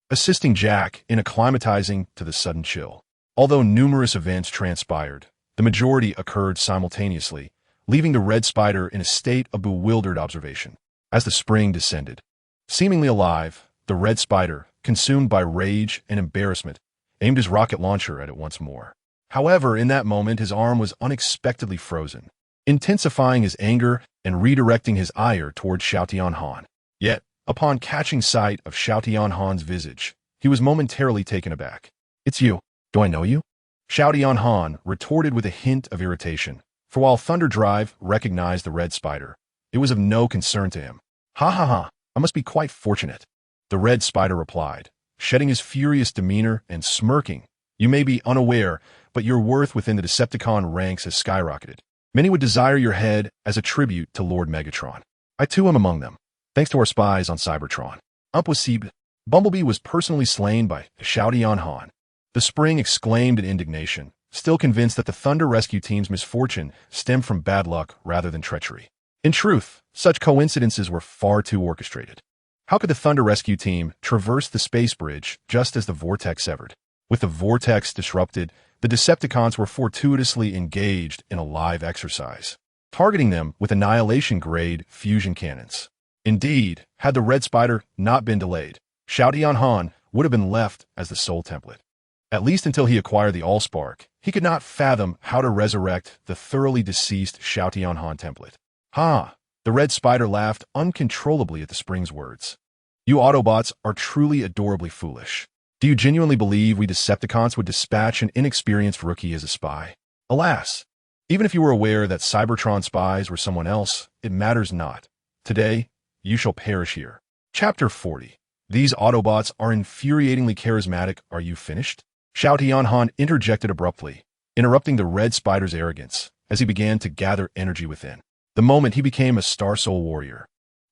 assisting Jack in acclimatizing to the sudden chill. Although numerous events transpired, the majority occurred simultaneously, leaving the Red Spider in a state of bewildered observation. As the Spring descended, seemingly alive, the Red Spider, consumed by rage and embarrassment, aimed his rocket launcher at it once more. However, in that moment, his arm was unexpectedly frozen, intensifying his anger and redirecting his ire toward Xiao Tianhan. Yet, upon catching sight of Xiao Tianhan's visage, he was momentarily taken aback. It's you. Do I know you? Xiao Tianhan retorted with a hint of irritation, for while Thunder Drive recognized the Red Spider, it was of no concern to him. Ha ha ha, I must be quite fortunate, the Red Spider replied, shedding his furious demeanor and smirking. You may be unaware, but your worth within the Decepticon ranks has skyrocketed. Many would desire your head as a tribute to Lord Megatron. I too am among them, thanks to our spies on Cybertron. Impossible. Bumblebee was personally slain by Xiao Tianhan. The Spring exclaimed in indignation, still convinced that the Thunder Rescue Team's misfortune stemmed from bad luck rather than treachery. In truth, such coincidences were far too orchestrated. How could the Thunder Rescue Team traverse the space bridge just as the vortex severed? With the vortex disrupted, the Decepticons were fortuitously engaged in a live exercise, targeting them with annihilation-grade fusion cannons. Indeed, had the Red Spider not been delayed, Shao Tian Han would have been left as the sole template. At least until he acquired the Allspark, he could not fathom how to resurrect the thoroughly deceased Shao Tian Han template. Ha! The Red Spider laughed uncontrollably at the Spring's words. You Autobots are truly adorably foolish. Do you genuinely believe we Decepticons would dispatch an inexperienced rookie as a spy? Alas! Even if you were aware that Cybertron spies were someone else, it matters not. Today, you shall perish here. Chapter 40. These Autobots are infuriatingly charismatic. Are you finished? Shao Tian Han interjected abruptly, interrupting the Red Spider's arrogance as he began to gather energy within. The moment he became a Star Soul warrior,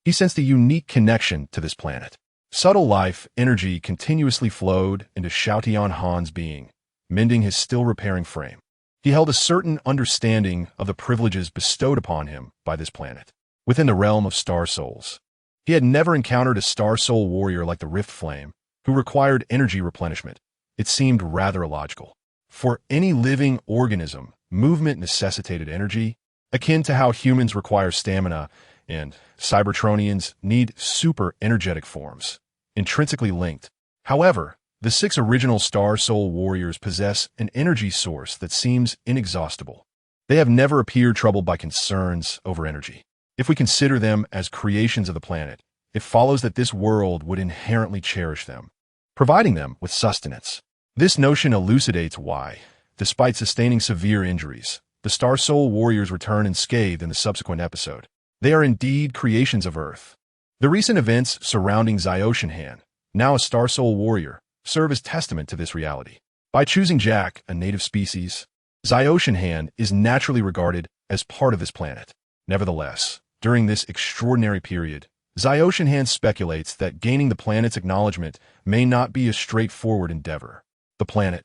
he sensed a unique connection to this planet. Subtle life energy continuously flowed into Shao Tian Han's being, mending his still-repairing frame. He held a certain understanding of the privileges bestowed upon him by this planet. Within the realm of Star Souls, he had never encountered a Star Soul warrior like the Rift Flame, who required energy replenishment. It seemed rather illogical. For any living organism, movement necessitated energy, akin to how humans require stamina and Cybertronians need super-energetic forms, intrinsically linked. However, the 6 original Star Soul warriors possess an energy source that seems inexhaustible. They have never appeared troubled by concerns over energy. If we consider them as creations of the planet, it follows that this world would inherently cherish them, providing them with sustenance. This notion elucidates why, despite sustaining severe injuries, the Star Soul warriors return unscathed in the subsequent episode. They are indeed creations of Earth. The recent events surrounding Ziotian Han, now a Star Soul warrior, serve as testament to this reality. By choosing Jack, a native species, Ziotian Han is naturally regarded as part of this planet. Nevertheless, during this extraordinary period, Ziotian Han speculates that gaining the planet's acknowledgement may not be a straightforward endeavor. The planet,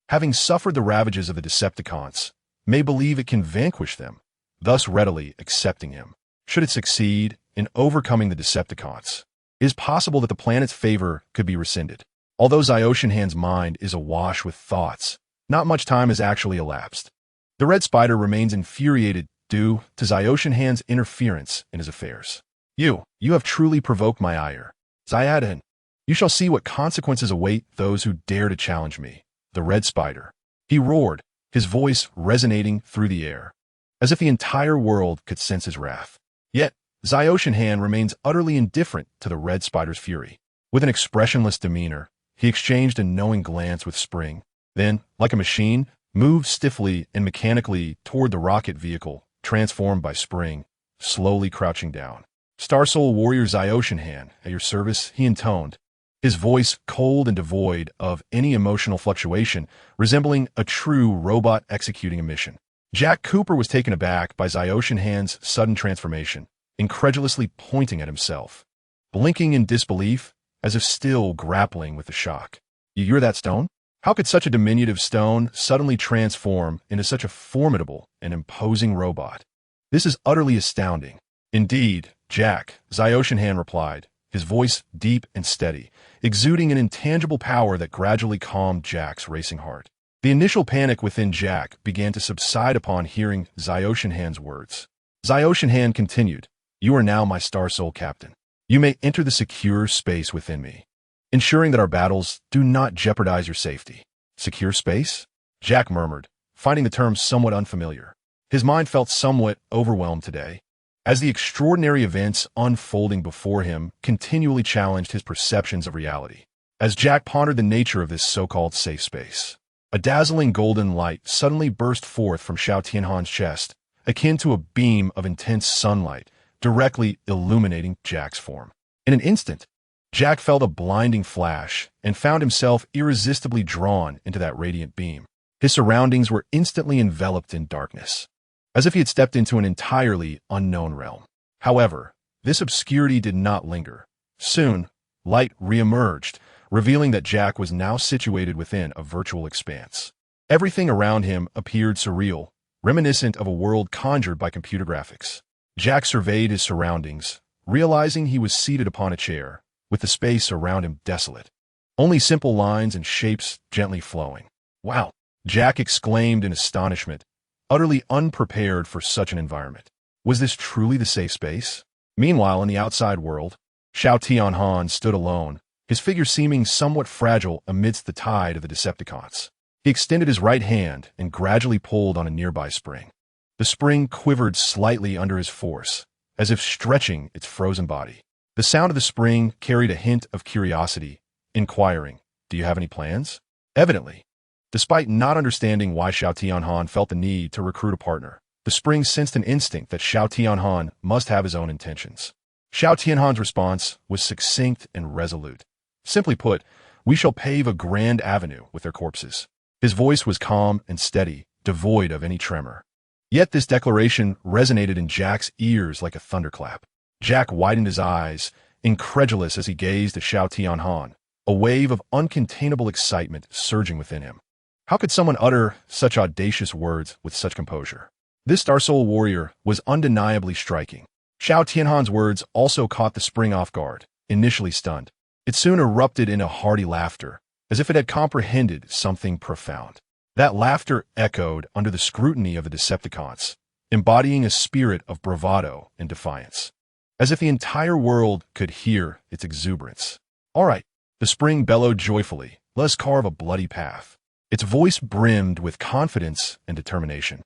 having suffered the ravages of the Decepticons, may believe it can vanquish them, thus readily accepting him. Should it succeed in overcoming the Decepticons, it is possible that the planet's favor could be rescinded. Although Ziotian Han's mind is awash with thoughts, not much time has actually elapsed. The Red Spider remains infuriated due to Ziotian Han's interference in his affairs. You have truly provoked my ire. Ziotian, you shall see what consequences await those who dare to challenge me. The Red Spider. He roared, his voice resonating through the air, as if the entire world could sense his wrath. Yet, Ziotian Han remains utterly indifferent to the Red Spider's fury. With an expressionless demeanor, he exchanged a knowing glance with Spring, then, like a machine, moved stiffly and mechanically toward the rocket vehicle, transformed by Spring, slowly crouching down. Star Soul warrior Ziotian Han, at your service, he intoned, his voice cold and devoid of any emotional fluctuation, resembling a true robot executing a mission. Jack Cooper was taken aback by Ziotian Han's sudden transformation, incredulously pointing at himself, blinking in disbelief, as if still grappling with the shock. You're that stone? How could such a diminutive stone suddenly transform into such a formidable and imposing robot? This is utterly astounding. Indeed, Jack, Ziotian Han replied, his voice deep and steady, exuding an intangible power that gradually calmed Jack's racing heart. The initial panic within Jack began to subside upon hearing Ziotian Han's words. Ziotian Han continued, you are now my Star Soul captain. You may enter the secure space within me, ensuring that our battles do not jeopardize your safety. Secure space? Jack murmured, finding the term somewhat unfamiliar. His mind felt somewhat overwhelmed today, as the extraordinary events unfolding before him continually challenged his perceptions of reality. As Jack pondered the nature of this so-called safe space, a dazzling golden light suddenly burst forth from Shao Tian Han's chest, akin to a beam of intense sunlight, directly illuminating Jack's form. In an instant, Jack felt a blinding flash and found himself irresistibly drawn into that radiant beam. His surroundings were instantly enveloped in darkness, as if he had stepped into an entirely unknown realm. However, this obscurity did not linger. Soon, light re-emerged, revealing that Jack was now situated within a virtual expanse. Everything around him appeared surreal, reminiscent of a world conjured by computer graphics. Jack surveyed his surroundings, realizing he was seated upon a chair, with the space around him desolate. Only simple lines and shapes gently flowing. Wow! Jack exclaimed in astonishment, utterly unprepared for such an environment. Was this truly the safe space? Meanwhile, in the outside world, Xiao Tianhan stood alone, his figure seeming somewhat fragile amidst the tide of the Decepticons. He extended his right hand and gradually pulled on a nearby spring. The spring quivered slightly under his force, as if stretching its frozen body. The sound of the spring carried a hint of curiosity, inquiring, "Do you have any plans?" Evidently, despite not understanding why Xiao Tianhan felt the need to recruit a partner, the spring sensed an instinct that Xiao Tianhan must have his own intentions. Xiao Tianhan's response was succinct and resolute. Simply put, "We shall pave a grand avenue with their corpses." His voice was calm and steady, devoid of any tremor. Yet this declaration resonated in Jack's ears like a thunderclap. Jack widened his eyes, incredulous as he gazed at Xiao Tianhan, a wave of uncontainable excitement surging within him. How could someone utter such audacious words with such composure? This Star Soul warrior was undeniably striking. Xiao Tianhan's words also caught the spring off guard, initially stunned. It soon erupted into hearty laughter, as if it had comprehended something profound. That laughter echoed under the scrutiny of the Decepticons, embodying a spirit of bravado and defiance, as if the entire world could hear its exuberance. "All right," the spring bellowed joyfully, "let us carve a bloody path." Its voice brimmed with confidence and determination,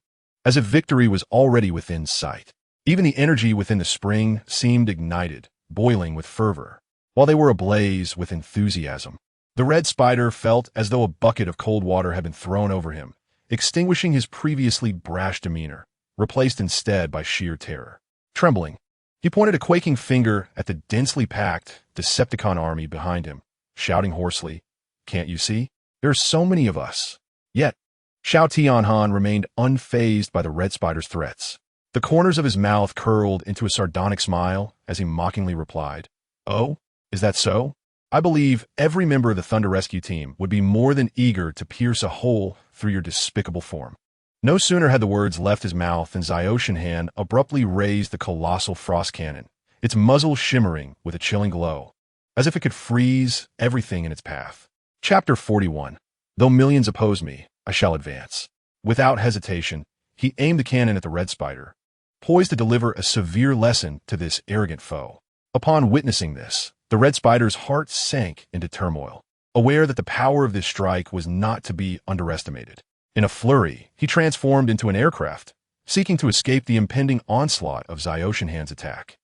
as if victory was already within sight. Even the energy within the spring seemed ignited, boiling with fervor, while they were ablaze with enthusiasm. The red spider felt as though a bucket of cold water had been thrown over him, extinguishing his previously brash demeanor, replaced instead by sheer terror. Trembling, he pointed a quaking finger at the densely packed Decepticon army behind him, shouting hoarsely, "Can't you see? There are so many of us." Yet, Xiao Tianhan remained unfazed by the red spider's threats. The corners of his mouth curled into a sardonic smile as he mockingly replied, "Oh, is that so? I believe every member of the Thunder Rescue Team would be more than eager to pierce a hole through your despicable form." No sooner had the words left his mouth than Zaioshinhan abruptly raised the colossal frost cannon, its muzzle shimmering with a chilling glow, as if it could freeze everything in its path. Chapter 41. Though millions oppose me, I shall advance. Without hesitation, he aimed the cannon at the red spider, poised to deliver a severe lesson to this arrogant foe. Upon witnessing this, the red spider's heart sank into turmoil, aware that the power of this strike was not to be underestimated. In a flurry, he transformed into an aircraft, seeking to escape the impending onslaught of Zaioshinhan's attack.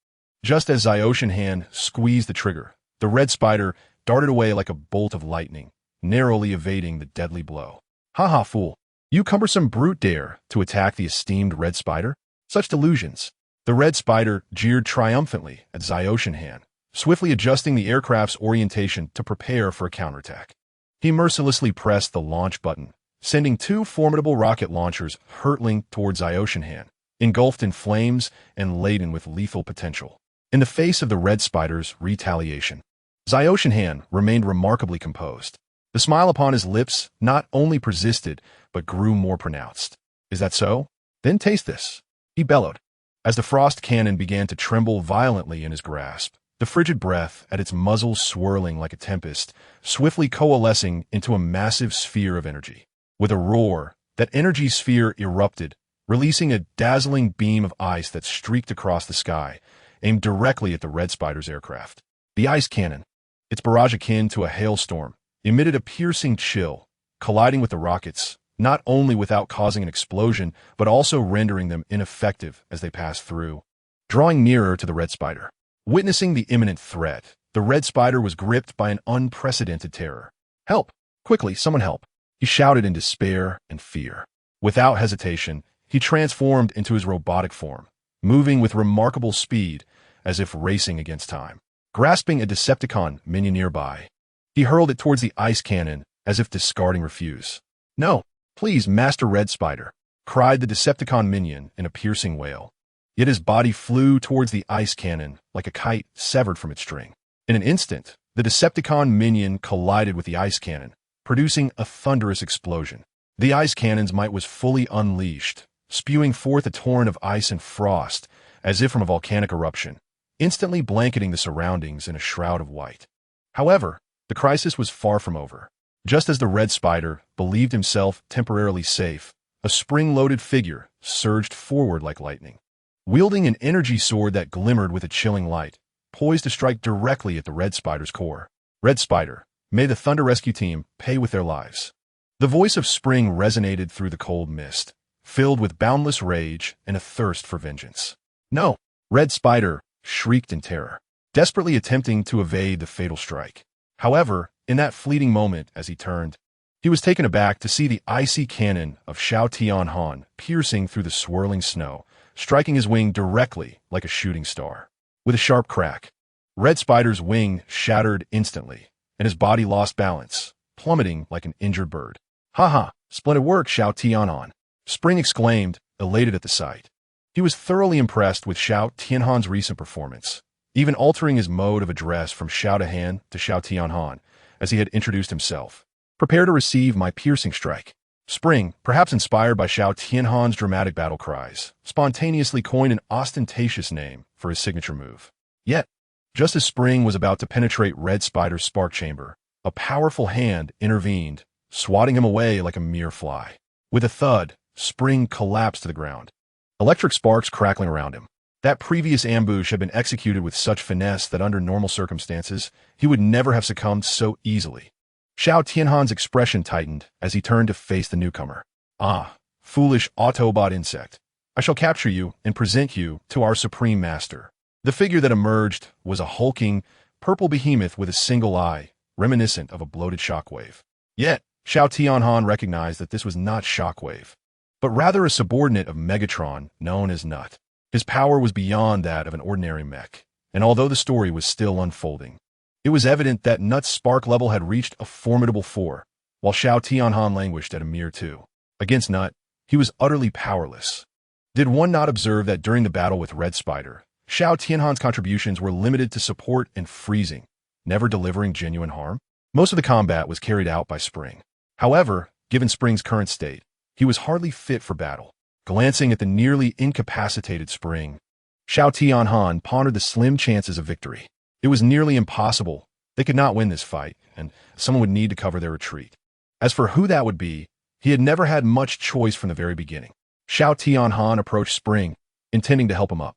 Just as Zaioshinhan squeezed the trigger, the red spider darted away like a bolt of lightning, narrowly evading the deadly blow. "Ha ha, fool! You cumbersome brute dare to attack the esteemed red spider? Such delusions!" The red spider jeered triumphantly at Zaioshinhan, swiftly adjusting the aircraft's orientation to prepare for a counterattack. He mercilessly pressed the launch button, sending two formidable rocket launchers hurtling towards Zaioshinhan, engulfed in flames and laden with lethal potential. In the face of the red spider's retaliation, Zaioshinhan remained remarkably composed. The smile upon his lips not only persisted, but grew more pronounced. "Is that so? Then taste this," he bellowed, as the frost cannon began to tremble violently in his grasp, the frigid breath at its muzzle swirling like a tempest, swiftly coalescing into a massive sphere of energy. With a roar, that energy sphere erupted, releasing a dazzling beam of ice that streaked across the sky, aimed directly at the red spider's aircraft. The ice cannon, its barrage akin to a hailstorm, emitted a piercing chill, colliding with the rockets, not only without causing an explosion, but also rendering them ineffective as they passed through. Drawing nearer to the red spider, witnessing the imminent threat, the red spider was gripped by an unprecedented terror. "Help! Quickly, someone help!" he shouted in despair and fear. Without hesitation, he transformed into his robotic form, moving with remarkable speed as if racing against time. Grasping a Decepticon minion nearby, he hurled it towards the ice cannon as if discarding refuse. "No, please, Master Red Spider," cried the Decepticon minion in a piercing wail. Yet his body flew towards the ice cannon like a kite severed from its string. In an instant, the Decepticon minion collided with the ice cannon, producing a thunderous explosion. The ice cannon's might was fully unleashed, spewing forth a torrent of ice and frost, as if from a volcanic eruption, instantly blanketing the surroundings in a shroud of white. However, the crisis was far from over. Just as the Red Spider believed himself temporarily safe, a spring-loaded figure surged forward like lightning. Wielding an energy sword that glimmered with a chilling light, poised to strike directly at the Red Spider's core. Red Spider, may the Thunder Rescue Team pay with their lives. The voice of Spring resonated through the cold mist, filled with boundless rage and a thirst for vengeance. No! Red Spider shrieked in terror, desperately attempting to evade the fatal strike. However, in that fleeting moment as he turned, he was taken aback to see the icy cannon of Xiao Tianhan piercing through the swirling snow, striking his wing directly like a shooting star. With a sharp crack, Red Spider's wing shattered instantly, and his body lost balance, plummeting like an injured bird. "Ha ha! Splendid work, Xiao Tianhan!" Spring exclaimed, elated at the sight. He was thoroughly impressed with Xiao Tianhan's recent performance, even altering his mode of address from Xiao to Han to Xiao Tianhan, as he had introduced himself. "Prepare to receive my piercing strike." Spring, perhaps inspired by Xiao Tianhan's dramatic battle cries, spontaneously coined an ostentatious name for his signature move. Yet, just as Spring was about to penetrate Red Spider's spark chamber, a powerful hand intervened, swatting him away like a mere fly. With a thud, Spring collapsed to the ground, electric sparks crackling around him. That previous ambush had been executed with such finesse that under normal circumstances, he would never have succumbed so easily. Xiao Tianhan's expression tightened as he turned to face the newcomer. "Ah, foolish Autobot insect. I shall capture you and present you to our supreme master." The figure that emerged was a hulking, purple behemoth with a single eye, reminiscent of a bloated shockwave. Yet, Xiao Tianhan recognized that this was not Shockwave, but rather a subordinate of Megatron known as Nut. His power was beyond that of an ordinary mech, and although the story was still unfolding, it was evident that Nut's spark level had reached a formidable 4, while Xiao Tianhan languished at a mere 2. Against Nut, he was utterly powerless. Did one not observe that during the battle with Red Spider, Xiao Tianhan's contributions were limited to support and freezing, never delivering genuine harm? Most of the combat was carried out by Spring. However, given Spring's current state, he was hardly fit for battle. Glancing at the nearly incapacitated Spring, Xiao Tianhan pondered the slim chances of victory. It was nearly impossible. They could not win this fight, and someone would need to cover their retreat. As for who that would be, he had never had much choice from the very beginning. Xiao Tianhan approached Spring, intending to help him up.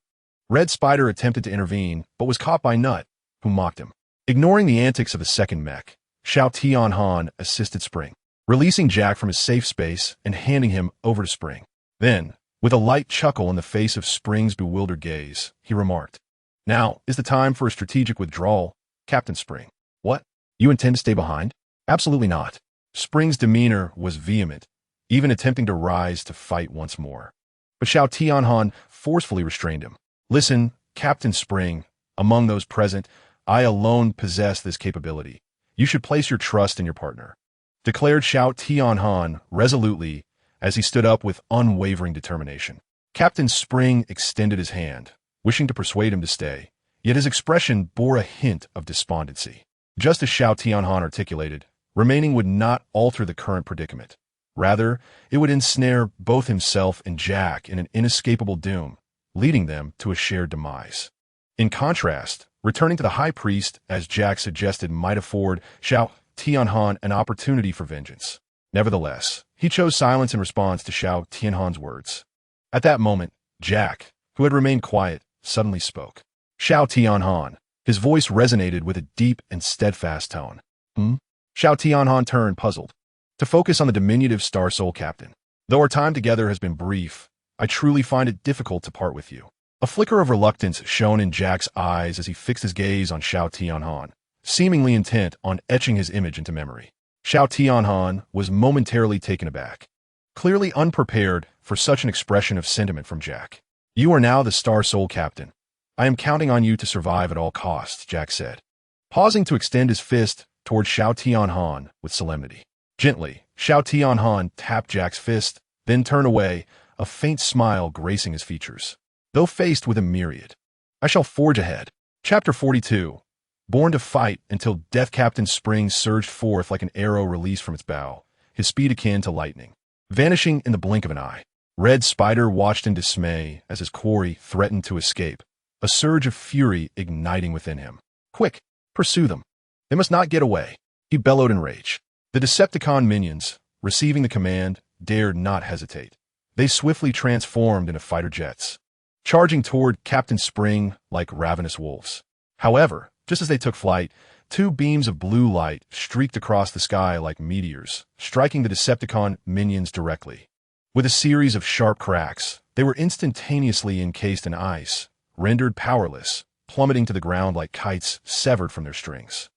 Red Spider attempted to intervene, but was caught by Nut, who mocked him. Ignoring the antics of the second mech, Xiao Tianhan assisted Spring, releasing Jack from his safe space and handing him over to Spring. Then, with a light chuckle in the face of Spring's bewildered gaze, he remarked, "Now is the time for a strategic withdrawal, Captain Spring." "What? You intend to stay behind?" "Absolutely not." Spring's demeanor was vehement, even attempting to rise to fight once more. But Xiao Tianhan forcefully restrained him. "Listen, Captain Spring, among those present, I alone possess this capability. You should place your trust in your partner," declared Xiao Tianhan resolutely as he stood up with unwavering determination. Captain Spring extended his hand, wishing to persuade him to stay, yet his expression bore a hint of despondency. Just as Xiao Tianhan articulated, remaining would not alter the current predicament. Rather, it would ensnare both himself and Jack in an inescapable doom, leading them to a shared demise. In contrast, returning to the High Priest, as Jack suggested, might afford Xiao Tianhan an opportunity for vengeance. Nevertheless, he chose silence in response to Xiao Tianhan's words. At that moment, Jack, who had remained quiet, suddenly spoke. "Xiao Tianhan." His voice resonated with a deep and steadfast tone. "Hmm?" Xiao Tianhan turned, puzzled, to focus on the diminutive Star Soul captain. "Though our time together has been brief, I truly find it difficult to part with you." A flicker of reluctance shone in Jack's eyes as he fixed his gaze on Xiao Tianhan, seemingly intent on etching his image into memory. Xiao Tianhan was momentarily taken aback, clearly unprepared for such an expression of sentiment from Jack. "You are now the Star Soul captain. I am counting on you to survive at all costs," Jack said, pausing to extend his fist toward Xiao Tianhan with solemnity. Gently, Xiao Tianhan tapped Jack's fist, then turned away, a faint smile gracing his features. Though faced with a myriad, "I shall forge ahead." Chapter 42. Born to fight until Death Captain Spring surged forth like an arrow released from its bow, his speed akin to lightning. vanishing in the blink of an eye. Red Spider watched in dismay as his quarry threatened to escape, a surge of fury igniting within him. "Quick, pursue them. They must not get away," he bellowed in rage. The Decepticon minions, receiving the command, dared not hesitate. They swiftly transformed into fighter jets, charging toward Captain Spring like ravenous wolves. However, just as they took flight, two beams of blue light streaked across the sky like meteors, striking the Decepticon minions directly. With a series of sharp cracks, they were instantaneously encased in ice, rendered powerless, plummeting to the ground like kites severed from their strings.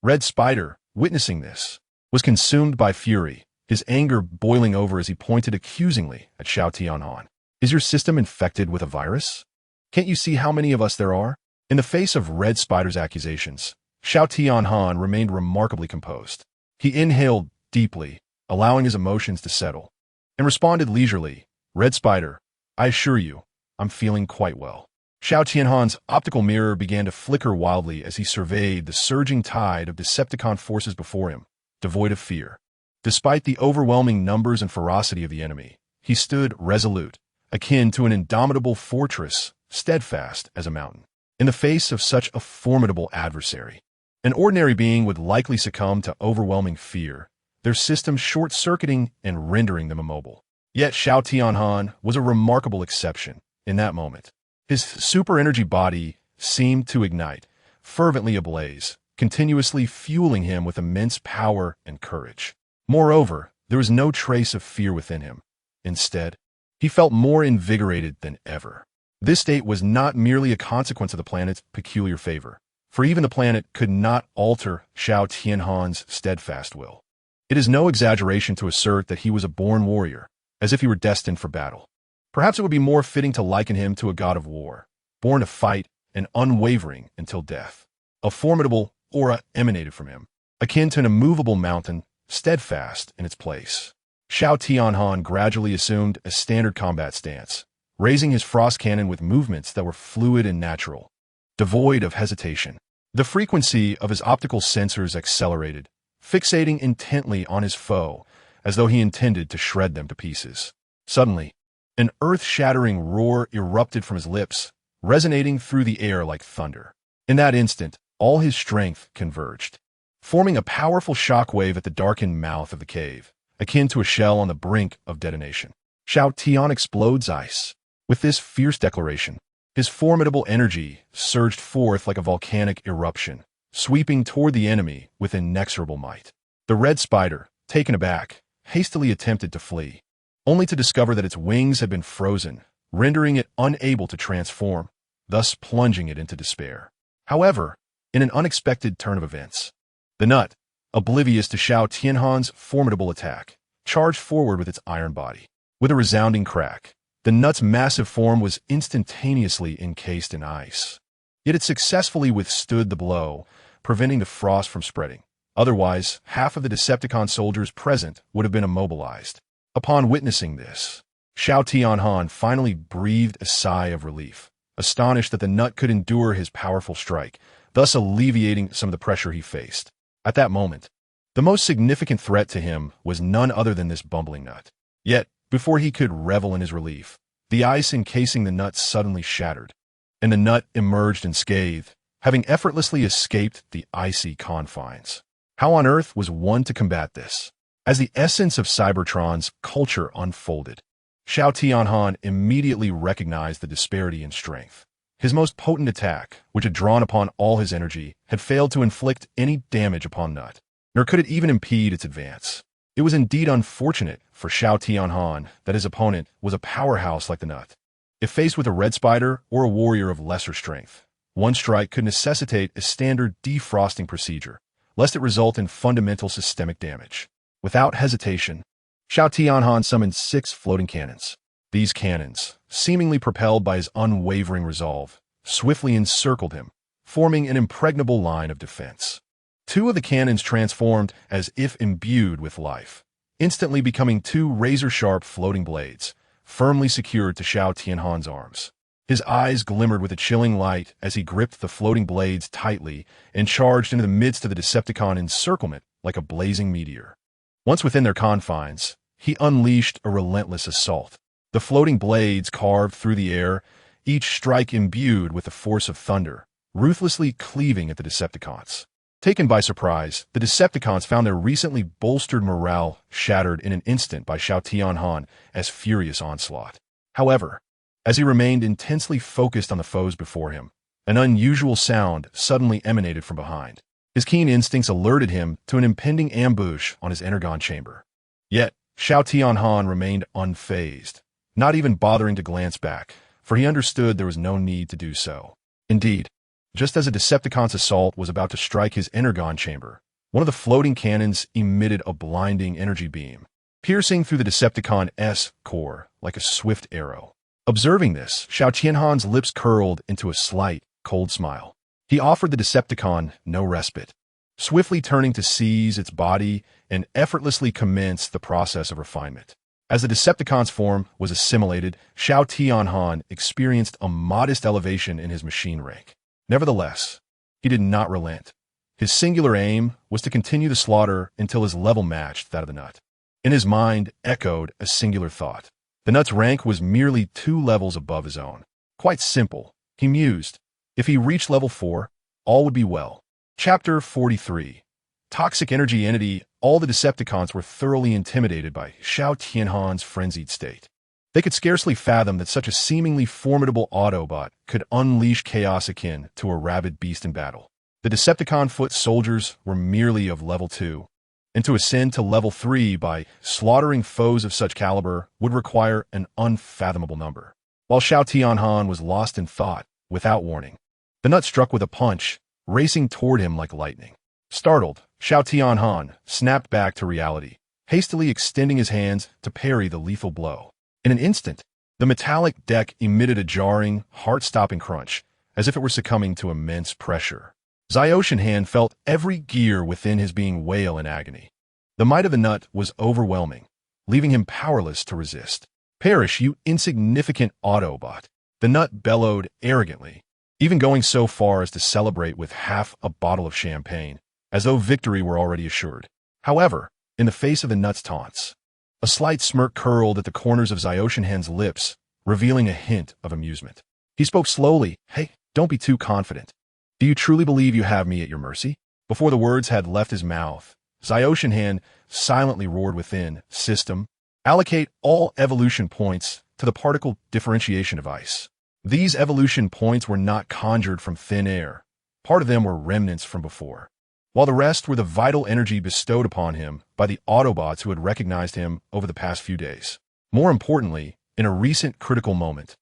Red Spider, witnessing this, was consumed by fury, his anger boiling over as he pointed accusingly at Xiao Tianhan. "Is your system infected with a virus? Can't you see how many of us there are?" In the face of Red Spider's accusations, Xiao Tianhan remained remarkably composed. He inhaled deeply, allowing his emotions to settle, and responded leisurely, "Red Spider, I assure you, I'm feeling quite well." Xiao Tianhan's optical mirror began to flicker wildly as he surveyed the surging tide of Decepticon forces before him, devoid of fear. Despite the overwhelming numbers and ferocity of the enemy, he stood resolute, akin to an indomitable fortress, steadfast as a mountain. In the face of such a formidable adversary, an ordinary being would likely succumb to overwhelming fear, their systems short-circuiting and rendering them immobile. Yet Xiao Tianhan was a remarkable exception in that moment. His super-energy body seemed to ignite, fervently ablaze, continuously fueling him with immense power and courage. Moreover, there was no trace of fear within him. Instead, he felt more invigorated than ever. This state was not merely a consequence of the planet's peculiar favor, for even the planet could not alter Xiao Tianhan's steadfast will. It is no exaggeration to assert that he was a born warrior, as if he were destined for battle. Perhaps it would be more fitting to liken him to a god of war, born to fight and unwavering until death. A formidable aura emanated from him, akin to an immovable mountain, steadfast in its place. Xiao Tianhan gradually assumed a standard combat stance, raising his frost cannon with movements that were fluid and natural, devoid of hesitation. The frequency of his optical sensors accelerated, fixating intently on his foe, as though he intended to shred them to pieces. Suddenly, an earth-shattering roar erupted from his lips, resonating through the air like thunder. In that instant, all his strength converged, forming a powerful shockwave at the darkened mouth of the cave, akin to a shell on the brink of detonation. Xiao Tian explodes ice. With this fierce declaration, his formidable energy surged forth like a volcanic eruption, sweeping toward the enemy with inexorable might. The Red Spider, taken aback, hastily attempted to flee, only to discover that its wings had been frozen, rendering it unable to transform, thus plunging it into despair. However, in an unexpected turn of events, the Nut, oblivious to Xiao Tianhan's formidable attack, charged forward with its iron body. With a resounding crack, the Nut's massive form was instantaneously encased in ice. Yet it successfully withstood the blow, preventing the frost from spreading. Otherwise, half of the Decepticon soldiers present would have been immobilized. Upon witnessing this, Xiao Tianhan finally breathed a sigh of relief, astonished that the Nut could endure his powerful strike, thus alleviating some of the pressure he faced. At that moment, the most significant threat to him was none other than this bumbling Nut. Yet, before he could revel in his relief, the ice encasing the Nut suddenly shattered, and the Nut emerged unscathed, having effortlessly escaped the icy confines. How on earth was one to combat this? As the essence of Cybertron's culture unfolded, Xiao Tianhan immediately recognized the disparity in strength. His most potent attack, which had drawn upon all his energy, had failed to inflict any damage upon Nut, nor could it even impede its advance. It was indeed unfortunate for Xiao Tianhan that his opponent was a powerhouse like the Nut. If faced with a Red Spider or a warrior of lesser strength, one strike could necessitate a standard defrosting procedure, lest it result in fundamental systemic damage. Without hesitation, Xiao Tianhan summoned 6 floating cannons. These cannons, seemingly propelled by his unwavering resolve, swiftly encircled him, forming an impregnable line of defense. 2 of the cannons transformed as if imbued with life, instantly becoming 2 razor-sharp floating blades, firmly secured to Xiao Tianhan's arms. His eyes glimmered with a chilling light as he gripped the floating blades tightly and charged into the midst of the Decepticon encirclement like a blazing meteor. Once within their confines, he unleashed a relentless assault. The floating blades carved through the air, each strike imbued with the force of thunder, ruthlessly cleaving at the Decepticons. Taken by surprise, the Decepticons found their recently bolstered morale shattered in an instant by Xiao Tianhan's furious onslaught. However, as he remained intensely focused on the foes before him, an unusual sound suddenly emanated from behind. His keen instincts alerted him to an impending ambush on his energon chamber. Yet, Xiao Tianhan remained unfazed, not even bothering to glance back, for he understood there was no need to do so. Indeed, just as a Decepticon's assault was about to strike his energon chamber, one of the floating cannons emitted a blinding energy beam, piercing through the Decepticon's core like a swift arrow. Observing this, Xiao Tianhan's lips curled into a slight, cold smile. He offered the Decepticon no respite, swiftly turning to seize its body and effortlessly commence the process of refinement. As the Decepticon's form was assimilated, Xiao Tianhan experienced a modest elevation in his machine rank. Nevertheless, he did not relent. His singular aim was to continue the slaughter until his level matched that of the Nut. In his mind echoed a singular thought. The Nut's rank was merely 2 levels above his own. Quite simple, he mused. If he reached level 4, all would be well. Chapter 43. Toxic Energy Entity. All the Decepticons were thoroughly intimidated by Xiao Tianhan's frenzied state. They could scarcely fathom that such a seemingly formidable Autobot could unleash chaos akin to a rabid beast in battle. The Decepticon foot soldiers were merely of level 2, and to ascend to level 3 by slaughtering foes of such caliber would require an unfathomable number. While Xiao Tianhan was lost in thought, without warning, the Nut struck with a punch, racing toward him like lightning. Startled, Xiao Tianhan snapped back to reality, hastily extending his hands to parry the lethal blow. In an instant, the metallic deck emitted a jarring, heart-stopping crunch, as if it were succumbing to immense pressure. Xiaoshenhan felt every gear within his being wail in agony. The might of the Nut was overwhelming, leaving him powerless to resist. "Perish, you insignificant Autobot!" The Nut bellowed arrogantly, even going so far as to celebrate with half a bottle of champagne, as though victory were already assured. However, in the face of the Nut's taunts, a slight smirk curled at the corners of Xiaoshenhan's lips, revealing a hint of amusement. He spoke slowly. "Hey, don't be too confident. Do you truly believe you have me at your mercy?" Before the words had left his mouth, Xiaoshenhan silently roared within, "System, allocate all evolution points to the particle differentiation device." These evolution points were not conjured from thin air. Part of them were remnants from before, while the rest were the vital energy bestowed upon him by the Autobots who had recognized him over the past few days. More importantly, in a recent critical moment,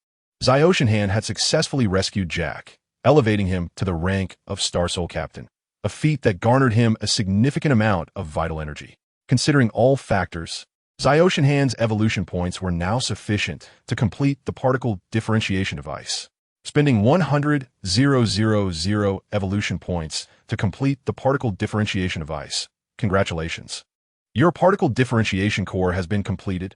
Xiaoshenhan had successfully rescued Jack, elevating him to the rank of Star Soul Captain, a feat that garnered him a significant amount of vital energy. Considering all factors, Xiaoshenhan's evolution points were now sufficient to complete the particle differentiation device. Spending 100,000 evolution points to complete the particle differentiation device. Congratulations. Your particle differentiation core has been completed.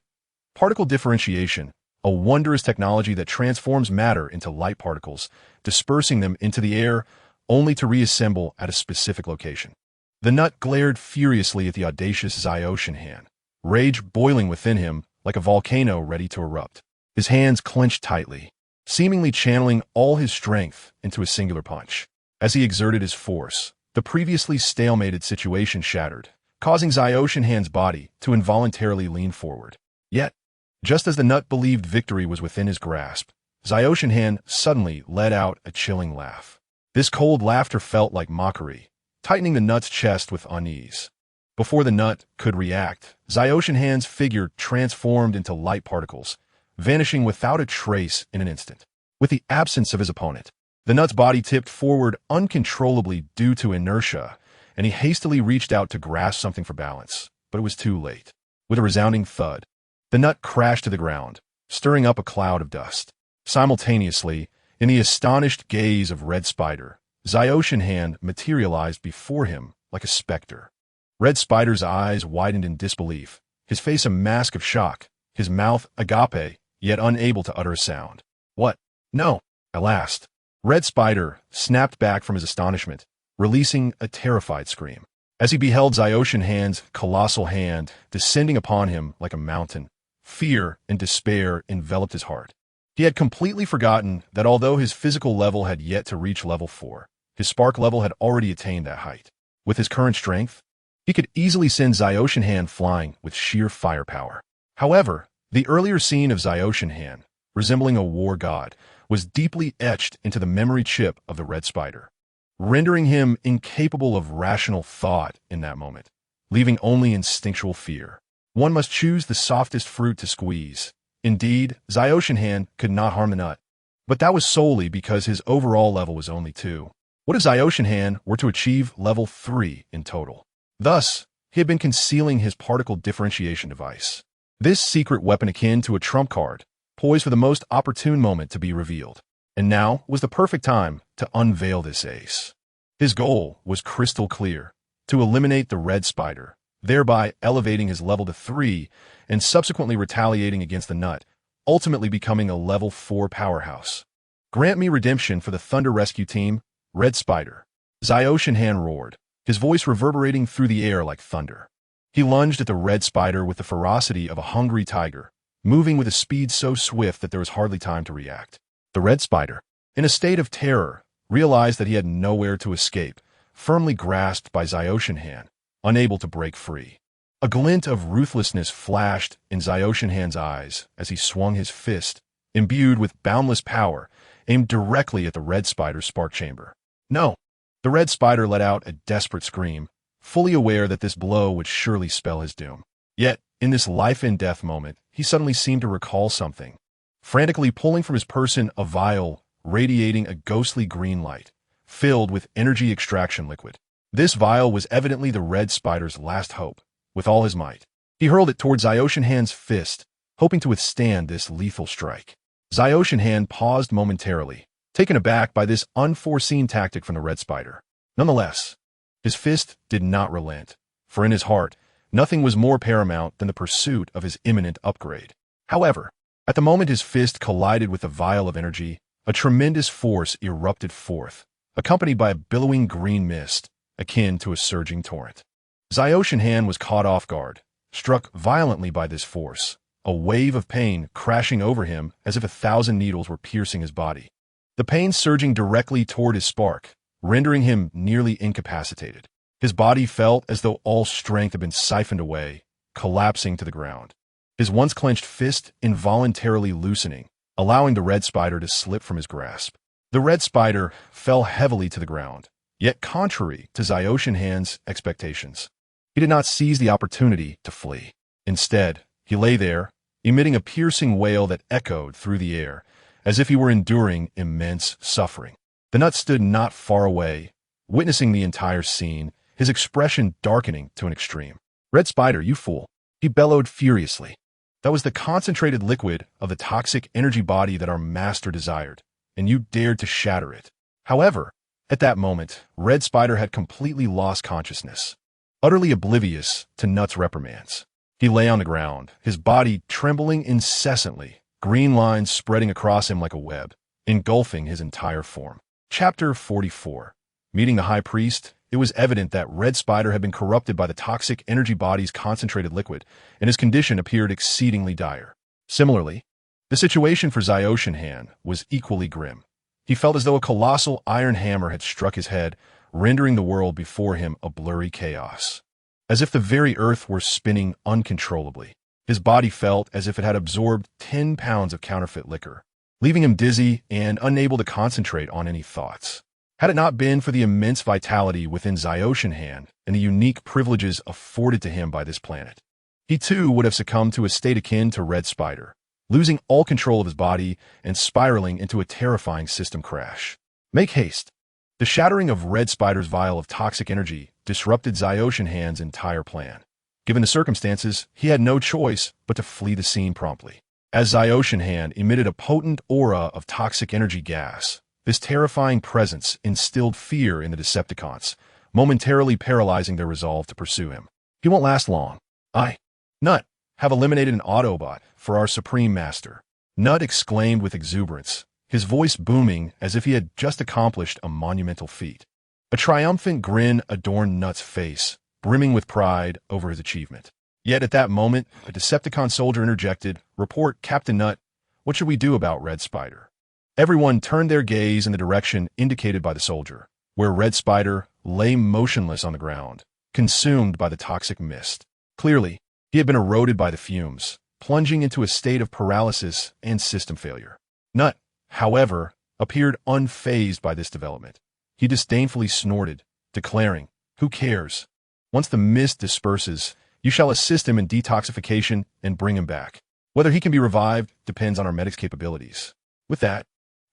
Particle differentiation, a wondrous technology that transforms matter into light particles, dispersing them into the air, only to reassemble at a specific location. The Nut glared furiously at the audacious Xiaoshenhan, rage boiling within him like a volcano ready to erupt. His hands clenched tightly, seemingly channeling all his strength into a singular punch. As he exerted his force, the previously stalemated situation shattered, causing Xiaoshenhan's body to involuntarily lean forward. Yet, just as the Nut believed victory was within his grasp, Xiaoshenhan suddenly let out a chilling laugh. This cold laughter felt like mockery, tightening the Nut's chest with unease. Before the Nut could react, Xiaoshenhan's figure transformed into light particles, vanishing without a trace in an instant. With the absence of his opponent, the Nut's body tipped forward uncontrollably due to inertia, and he hastily reached out to grasp something for balance, but it was too late. With a resounding thud, the Nut crashed to the ground, stirring up a cloud of dust. Simultaneously, in the astonished gaze of Red Spider, Xiaoshenhan materialized before him like a specter. Red Spider's eyes widened in disbelief, his face a mask of shock, his mouth agape, yet unable to utter a sound. "What? No!" At last, Red Spider snapped back from his astonishment, releasing a terrified scream. As he beheld Zyoshan Hand's colossal hand descending upon him like a mountain, fear and despair enveloped his heart. He had completely forgotten that although his physical level had yet to reach level 4, his spark level had already attained that height. With his current strength, he could easily send Zyoshan Hand flying with sheer firepower. However, the earlier scene of Zyoshan Hand, resembling a war god, was deeply etched into the memory chip of the Red Spider, rendering him incapable of rational thought in that moment, leaving only instinctual fear. One must choose the softest fruit to squeeze. Indeed, Zyoshan Hand could not harm the nut, but that was solely because his overall level was only 2. What if Zyoshan Hand were to achieve level 3 in total? Thus, he had been concealing his particle differentiation device. This secret weapon akin to a trump card, poised for the most opportune moment to be revealed. And now was the perfect time to unveil this ace. His goal was crystal clear: to eliminate the Red Spider, thereby elevating his level to 3 and subsequently retaliating against the nut, ultimately becoming a level 4 powerhouse. Grant me redemption for the Thunder Rescue Team, Red Spider. Zyoshan Hand roared, his voice reverberating through the air like thunder. He lunged at the Red Spider with the ferocity of a hungry tiger, moving with a speed so swift that there was hardly time to react. The Red Spider, in a state of terror, realized that he had nowhere to escape, firmly grasped by Zyoshan Hand, unable to break free. A glint of ruthlessness flashed in Zyoshan Hand's eyes as he swung his fist, imbued with boundless power, aimed directly at the Red Spider's spark chamber. No! The Red Spider let out a desperate scream, fully aware that this blow would surely spell his doom. Yet, in this life-and-death moment, he suddenly seemed to recall something. Frantically pulling from his person a vial radiating a ghostly green light, filled with energy extraction liquid. This vial was evidently the Red Spider's last hope. With all his might, he hurled it towards Zyoshan Hand's fist, hoping to withstand this lethal strike. Zyoshan Hand paused momentarily, taken aback by this unforeseen tactic from the Red Spider. Nonetheless, his fist did not relent, for in his heart, nothing was more paramount than the pursuit of his imminent upgrade. However, at the moment his fist collided with the vial of energy, a tremendous force erupted forth, accompanied by a billowing green mist, akin to a surging torrent. Zyoshan Hand was caught off guard, struck violently by this force, a wave of pain crashing over him as if 1,000 needles were piercing his body. The pain surging directly toward his spark, rendering him nearly incapacitated. His body felt as though all strength had been siphoned away, collapsing to the ground. His once clenched fist involuntarily loosening, allowing the Red Spider to slip from his grasp. The Red Spider fell heavily to the ground, yet contrary to Zyoshan Hand's expectations, he did not seize the opportunity to flee. Instead, he lay there, emitting a piercing wail that echoed through the air, as if he were enduring immense suffering. The nut stood not far away, witnessing the entire scene, his expression darkening to an extreme. "Red Spider, you fool!" he bellowed furiously. That was the concentrated liquid of the toxic energy body that our master desired, and you dared to shatter it. However, at that moment, Red Spider had completely lost consciousness, utterly oblivious to Nut's reprimands. He lay on the ground, his body trembling incessantly, green lines spreading across him like a web, engulfing his entire form. Chapter 44. Meeting the High Priest, it was evident that Red Spider had been corrupted by the toxic energy body's concentrated liquid, and his condition appeared exceedingly dire. Similarly, the situation for Zyoshan Hand was equally grim. He felt as though a colossal iron hammer had struck his head, rendering the world before him a blurry chaos. As if the very earth were spinning uncontrollably, his body felt as if it had absorbed 10 pounds of counterfeit liquor, leaving him dizzy and unable to concentrate on any thoughts. Had it not been for the immense vitality within Zyoshan Hand and the unique privileges afforded to him by this planet, he too would have succumbed to a state akin to Red Spider, losing all control of his body and spiraling into a terrifying system crash. Make haste! The shattering of Red Spider's vial of toxic energy disrupted Zyoshan Hand's entire plan. Given the circumstances, he had no choice but to flee the scene promptly. As Zyoshan Hand emitted a potent aura of toxic energy gas, this terrifying presence instilled fear in the Decepticons, momentarily paralyzing their resolve to pursue him. He won't last long. I, Nut, have eliminated an Autobot for our Supreme Master. Nut exclaimed with exuberance, his voice booming as if he had just accomplished a monumental feat. A triumphant grin adorned Nut's face, brimming with pride over his achievement. Yet at that moment, a Decepticon soldier interjected, "Report, Captain Nut, what should we do about Red Spider?" Everyone turned their gaze in the direction indicated by the soldier, where Red Spider lay motionless on the ground, consumed by the toxic mist. Clearly, he had been eroded by the fumes, plunging into a state of paralysis and system failure. Nut, however, appeared unfazed by this development. He disdainfully snorted, declaring, "Who cares? Once the mist disperses, you shall assist him in detoxification and bring him back. Whether he can be revived depends on our medic's capabilities." With that,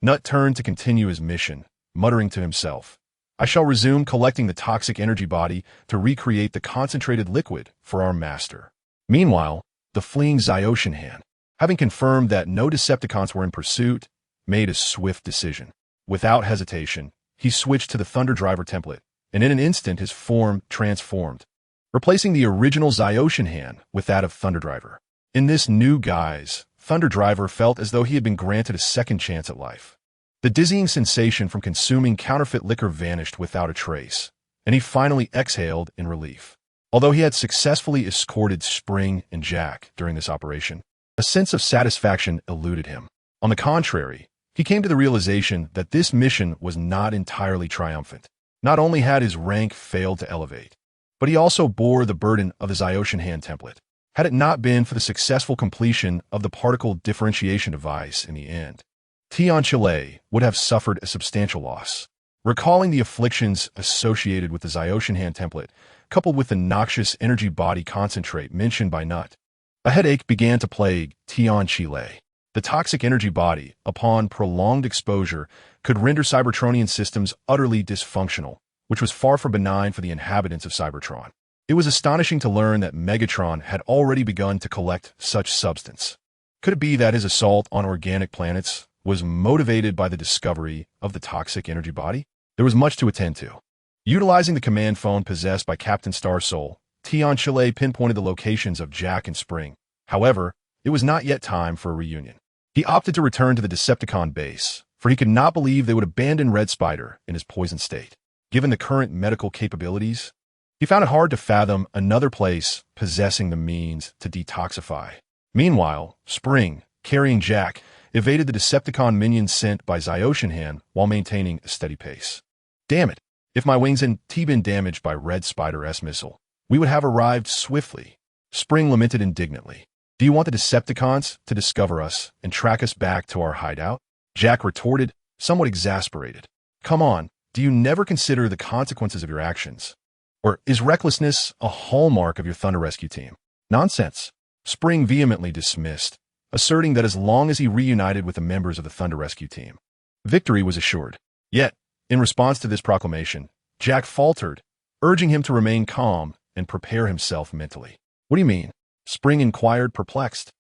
Nut turned to continue his mission, muttering to himself, "I shall resume collecting the toxic energy body to recreate the concentrated liquid for our master." Meanwhile, the fleeing Zyoshan hand, having confirmed that no Decepticons were in pursuit, made a swift decision. Without hesitation, he switched to the Thunder Driver template, and in an instant his form transformed, replacing the original Zyoshan hand with that of Thunder Driver. In this new guise, Thunder Driver felt as though he had been granted a second chance at life. The dizzying sensation from consuming counterfeit liquor vanished without a trace, and he finally exhaled in relief. Although he had successfully escorted Spring and Jack during this operation, a sense of satisfaction eluded him. On the contrary, he came to the realization that this mission was not entirely triumphant. Not only had his rank failed to elevate, but he also bore the burden of the Zyoshan hand template. Had it not been for the successful completion of the particle differentiation device in the end, Tion Chile would have suffered a substantial loss. Recalling the afflictions associated with the Zyoshan hand template, coupled with the noxious energy body concentrate mentioned by Nut, a headache began to plague Tion Chile. The toxic energy body, upon prolonged exposure, could render Cybertronian systems utterly dysfunctional, which was far from benign for the inhabitants of Cybertron. It was astonishing to learn that Megatron had already begun to collect such substance. Could it be that his assault on organic planets was motivated by the discovery of the toxic energy body? There was much to attend to. Utilizing the command phone possessed by Captain Starsoul, Tion Chile pinpointed the locations of Jack and Spring. However, it was not yet time for a reunion. He opted to return to the Decepticon base, for he could not believe they would abandon Red Spider in his poisoned state. Given the current medical capabilities, he found it hard to fathom another place possessing the means to detoxify. Meanwhile, Spring, carrying Jack, evaded the Decepticon minions sent by Zyoshan hand while maintaining a steady pace. "Damn it, if my wings had been damaged by Red Spider-S missile, we would have arrived swiftly," Spring lamented indignantly. "Do you want the Decepticons to discover us and track us back to our hideout?" Jack retorted, somewhat exasperated. "Come on, do you never consider the consequences of your actions? Or is recklessness a hallmark of your Thunder Rescue team?" "Nonsense," Spring vehemently dismissed, asserting that as long as he reunited with the members of the Thunder Rescue team, victory was assured. Yet, in response to this proclamation, Jack faltered, urging him to remain calm and prepare himself mentally. "What do you mean?" Spring inquired, perplexed.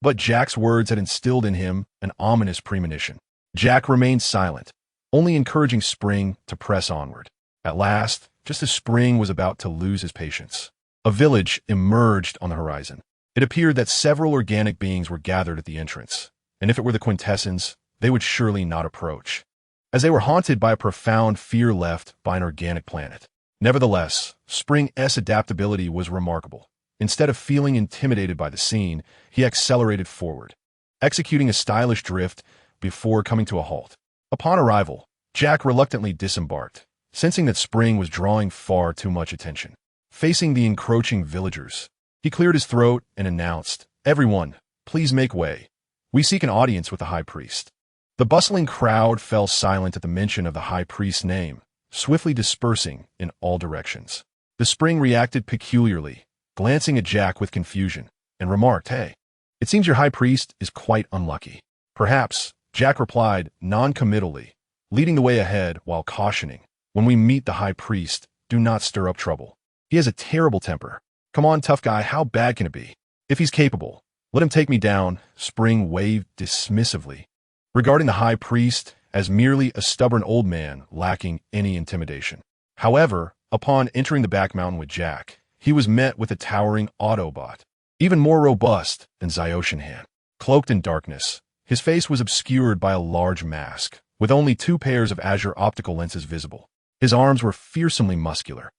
But Jack's words had instilled in him an ominous premonition. Jack remained silent, only encouraging Spring to press onward. At last, just as Spring was about to lose his patience, a village emerged on the horizon. It appeared that several organic beings were gathered at the entrance, and if it were the Quintessence, they would surely not approach, as they were haunted by a profound fear left by an organic planet. Nevertheless, Spring's adaptability was remarkable. Instead of feeling intimidated by the scene, he accelerated forward, executing a stylish drift before coming to a halt. Upon arrival, Jack reluctantly disembarked, sensing that Spring was drawing far too much attention. Facing the encroaching villagers, he cleared his throat and announced, "Everyone, please make way. We seek an audience with the High Priest." The bustling crowd fell silent at the mention of the High Priest's name, swiftly dispersing in all directions. The Spring reacted peculiarly, glancing at Jack with confusion, and remarked, "Hey, it seems your High Priest is quite unlucky." "Perhaps," Jack replied non-committally, leading the way ahead while cautioning, "When we meet the High Priest, do not stir up trouble. He has a terrible temper. Come on, tough guy, how bad can it be? If he's capable, let him take me down." Spring waved dismissively, regarding the High Priest as merely a stubborn old man lacking any intimidation. However, upon entering the back mountain with Jack, he was met with a towering Autobot, even more robust than Zyoshan hand. Cloaked in darkness, his face was obscured by a large mask, with only 2 pairs of azure optical lenses visible. His arms were fearsomely muscular,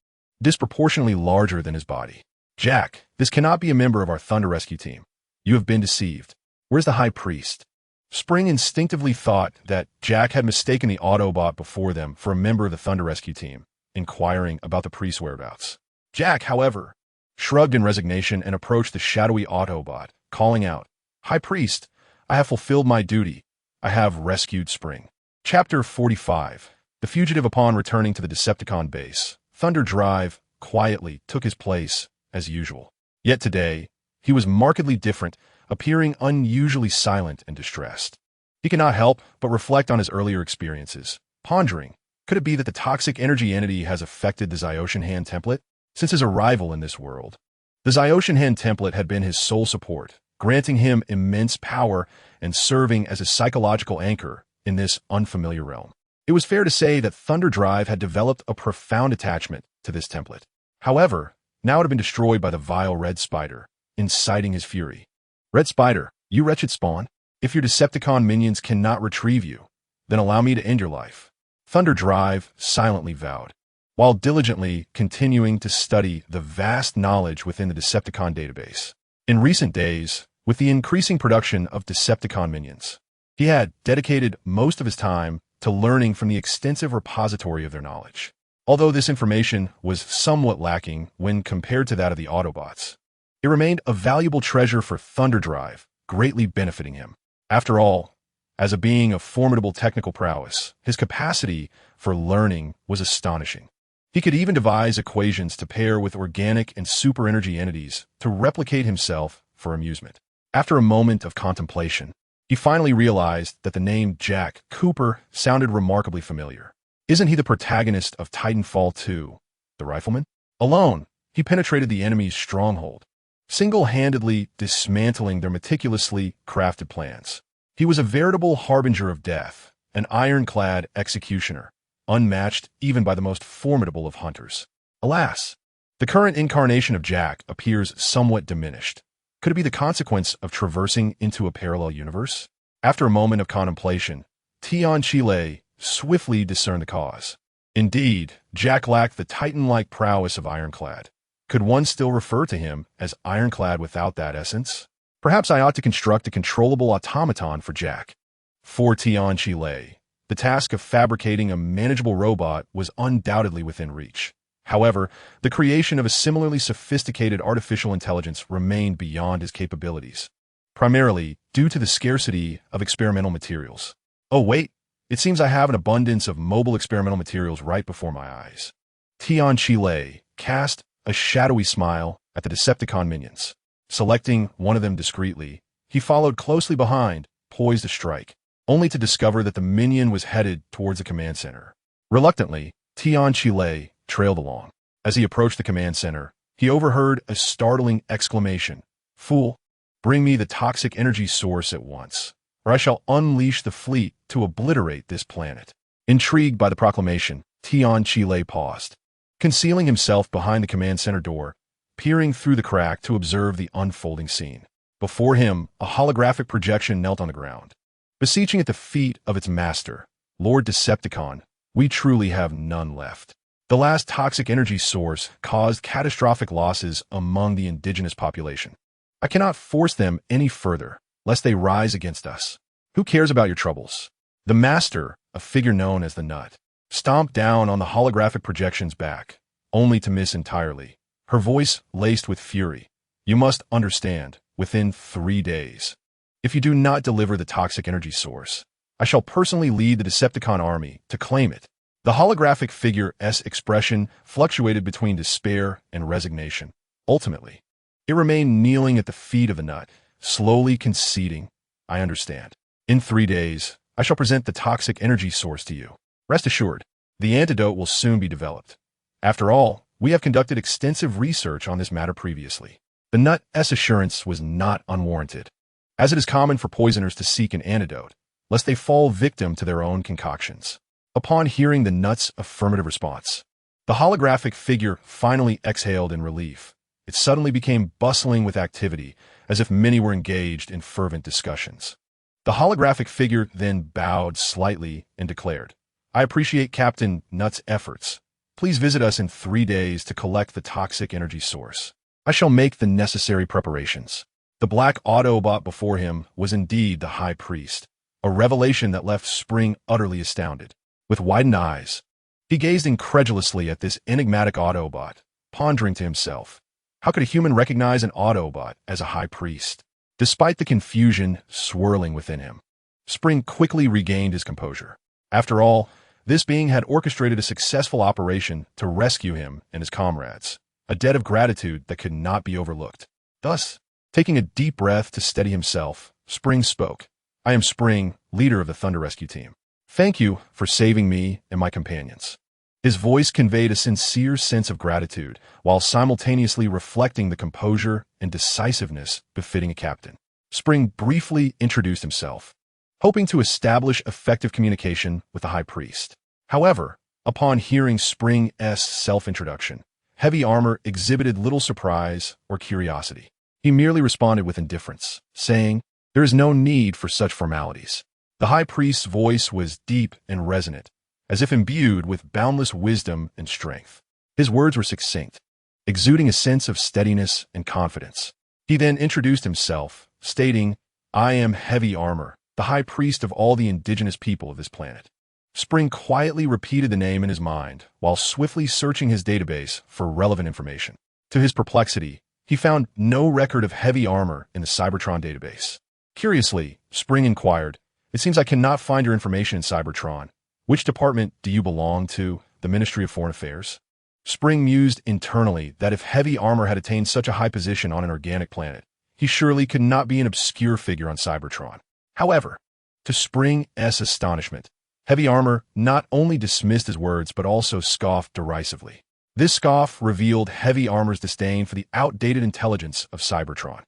disproportionately larger than his body. Jack, this cannot be a member of our Thunder Rescue team. You have been deceived. Where's the High Priest? Spring instinctively thought that Jack had mistaken the Autobot before them for a member of the Thunder Rescue team, inquiring about the priest's whereabouts. Jack, however, shrugged in resignation and approached the shadowy Autobot, calling out, "High Priest, I have fulfilled my duty. I have rescued Spring." Chapter 45. The fugitive upon returning to the Decepticon base, Thunder Drive quietly took his place as usual. Yet today, he was markedly different, appearing unusually silent and distressed. He could not help but reflect on his earlier experiences, pondering, could it be that the toxic energy entity has affected the Zyoshan Hand template? Since his arrival in this world, the Zyoshan Hand template had been his sole support, granting him immense power and serving as a psychological anchor in this unfamiliar realm. It was fair to say that Thunder Drive had developed a profound attachment to this template. However, now it had been destroyed by the vile Red Spider, inciting his fury. "Red Spider, you wretched spawn, if your Decepticon minions cannot retrieve you, then allow me to end your life," Thunder Drive silently vowed, while diligently continuing to study the vast knowledge within the Decepticon database. In recent days, with the increasing production of Decepticon minions, he had dedicated most of his time to learning from the extensive repository of their knowledge. Although this information was somewhat lacking when compared to that of the Autobots, it remained a valuable treasure for Thunder Drive, greatly benefiting him. After all, as a being of formidable technical prowess, his capacity for learning was astonishing. He could even devise equations to pair with organic and super energy entities to replicate himself for amusement. After a moment of contemplation, he finally realized that the name Jack Cooper sounded remarkably familiar. Isn't he the protagonist of Titanfall 2, the rifleman? Alone, he penetrated the enemy's stronghold, single-handedly dismantling their meticulously crafted plans. He was a veritable harbinger of death, an ironclad executioner, unmatched even by the most formidable of hunters. Alas, the current incarnation of Jack appears somewhat diminished. Could it be the consequence of traversing into a parallel universe? After a moment of contemplation, Tian Chile swiftly discerned the cause. Indeed, Jack lacked the Titan-like prowess of Ironclad. Could one still refer to him as Ironclad without that essence? Perhaps I ought to construct a controllable automaton for Jack. For Tian Chile, the task of fabricating a manageable robot was undoubtedly within reach. However, the creation of a similarly sophisticated artificial intelligence remained beyond his capabilities, primarily due to the scarcity of experimental materials. Oh wait, it seems I have an abundance of mobile experimental materials right before my eyes. Tian Chile cast a shadowy smile at the Decepticon minions. Selecting one of them discreetly, he followed closely behind, poised to strike, only to discover that the minion was headed towards the command center. Reluctantly, Tian Chile trailed along. As he approached the command center, he overheard a startling exclamation. "Fool, bring me the toxic energy source at once, or I shall unleash the fleet to obliterate this planet." Intrigued by the proclamation, Tian Chile paused, concealing himself behind the command center door, peering through the crack to observe the unfolding scene. Before him, a holographic projection knelt on the ground, beseeching at the feet of its master, Lord Decepticon. "We truly have none left. The last toxic energy source caused catastrophic losses among the indigenous population. I cannot force them any further, lest they rise against us. Who cares about your troubles?" The master, a figure known as the Nut, stomped down on the holographic projection's back, only to miss entirely, her voice laced with fury. "You must understand, within 3 days, if you do not deliver the toxic energy source, I shall personally lead the Decepticon army to claim it." The holographic figure's expression fluctuated between despair and resignation. Ultimately, it remained kneeling at the feet of the Nut, slowly conceding, "I understand. In 3 days, I shall present the toxic energy source to you. Rest assured, the antidote will soon be developed. After all, we have conducted extensive research on this matter previously." The Nut's assurance was not unwarranted, as it is common for poisoners to seek an antidote, lest they fall victim to their own concoctions. Upon hearing the Nut's affirmative response, the holographic figure finally exhaled in relief. It suddenly became bustling with activity, as if many were engaged in fervent discussions. The holographic figure then bowed slightly and declared, "I appreciate Captain Nut's efforts. Please visit us in 3 days to collect the toxic energy source. I shall make the necessary preparations. The black Autobot before him was indeed the High Priest, a revelation that left Spring utterly astounded. With widened eyes, he gazed incredulously at this enigmatic Autobot, pondering to himself, how could a human recognize an Autobot as a High Priest? Despite the confusion swirling within him, Spring quickly regained his composure. After all, this being had orchestrated a successful operation to rescue him and his comrades, a debt of gratitude that could not be overlooked. Thus, taking a deep breath to steady himself, Spring spoke. I am Spring, leader of the Thunder Rescue Team. Thank you for saving me and my companions. His voice conveyed a sincere sense of gratitude, while simultaneously reflecting the composure and decisiveness befitting a captain. Spring briefly introduced himself, hoping to establish effective communication with the High Priest. However, upon hearing Spring's self-introduction, Heavy Armor exhibited little surprise or curiosity. He merely responded with indifference, saying, there is no need for such formalities. The High Priest's voice was deep and resonant, as if imbued with boundless wisdom and strength. His words were succinct, exuding a sense of steadiness and confidence. He then introduced himself, stating, I am Heavy Armor, the High Priest of all the indigenous people of this planet. Spring quietly repeated the name in his mind, while swiftly searching his database for relevant information. To his perplexity, he found no record of Heavy Armor in the Cybertron database. Curiously, Spring inquired, it seems I cannot find your information in Cybertron. Which department do you belong to, the Ministry of Foreign Affairs? Spring mused internally that if Heavy Armor had attained such a high position on an organic planet, he surely could not be an obscure figure on Cybertron. However, to Spring's astonishment, Heavy Armor not only dismissed his words but also scoffed derisively. This scoff revealed Heavy Armor's disdain for the outdated intelligence of Cybertron.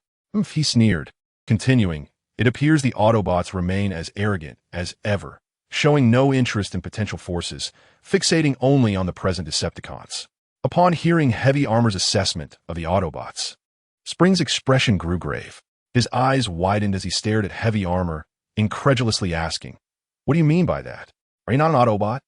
He sneered, continuing, it appears the Autobots remain as arrogant as ever, showing no interest in potential forces, fixating only on the present Decepticons. Upon hearing Heavy Armor's assessment of the Autobots, Spring's expression grew grave. His eyes widened as he stared at Heavy Armor, incredulously asking, what do you mean by that? Are you not an Autobot?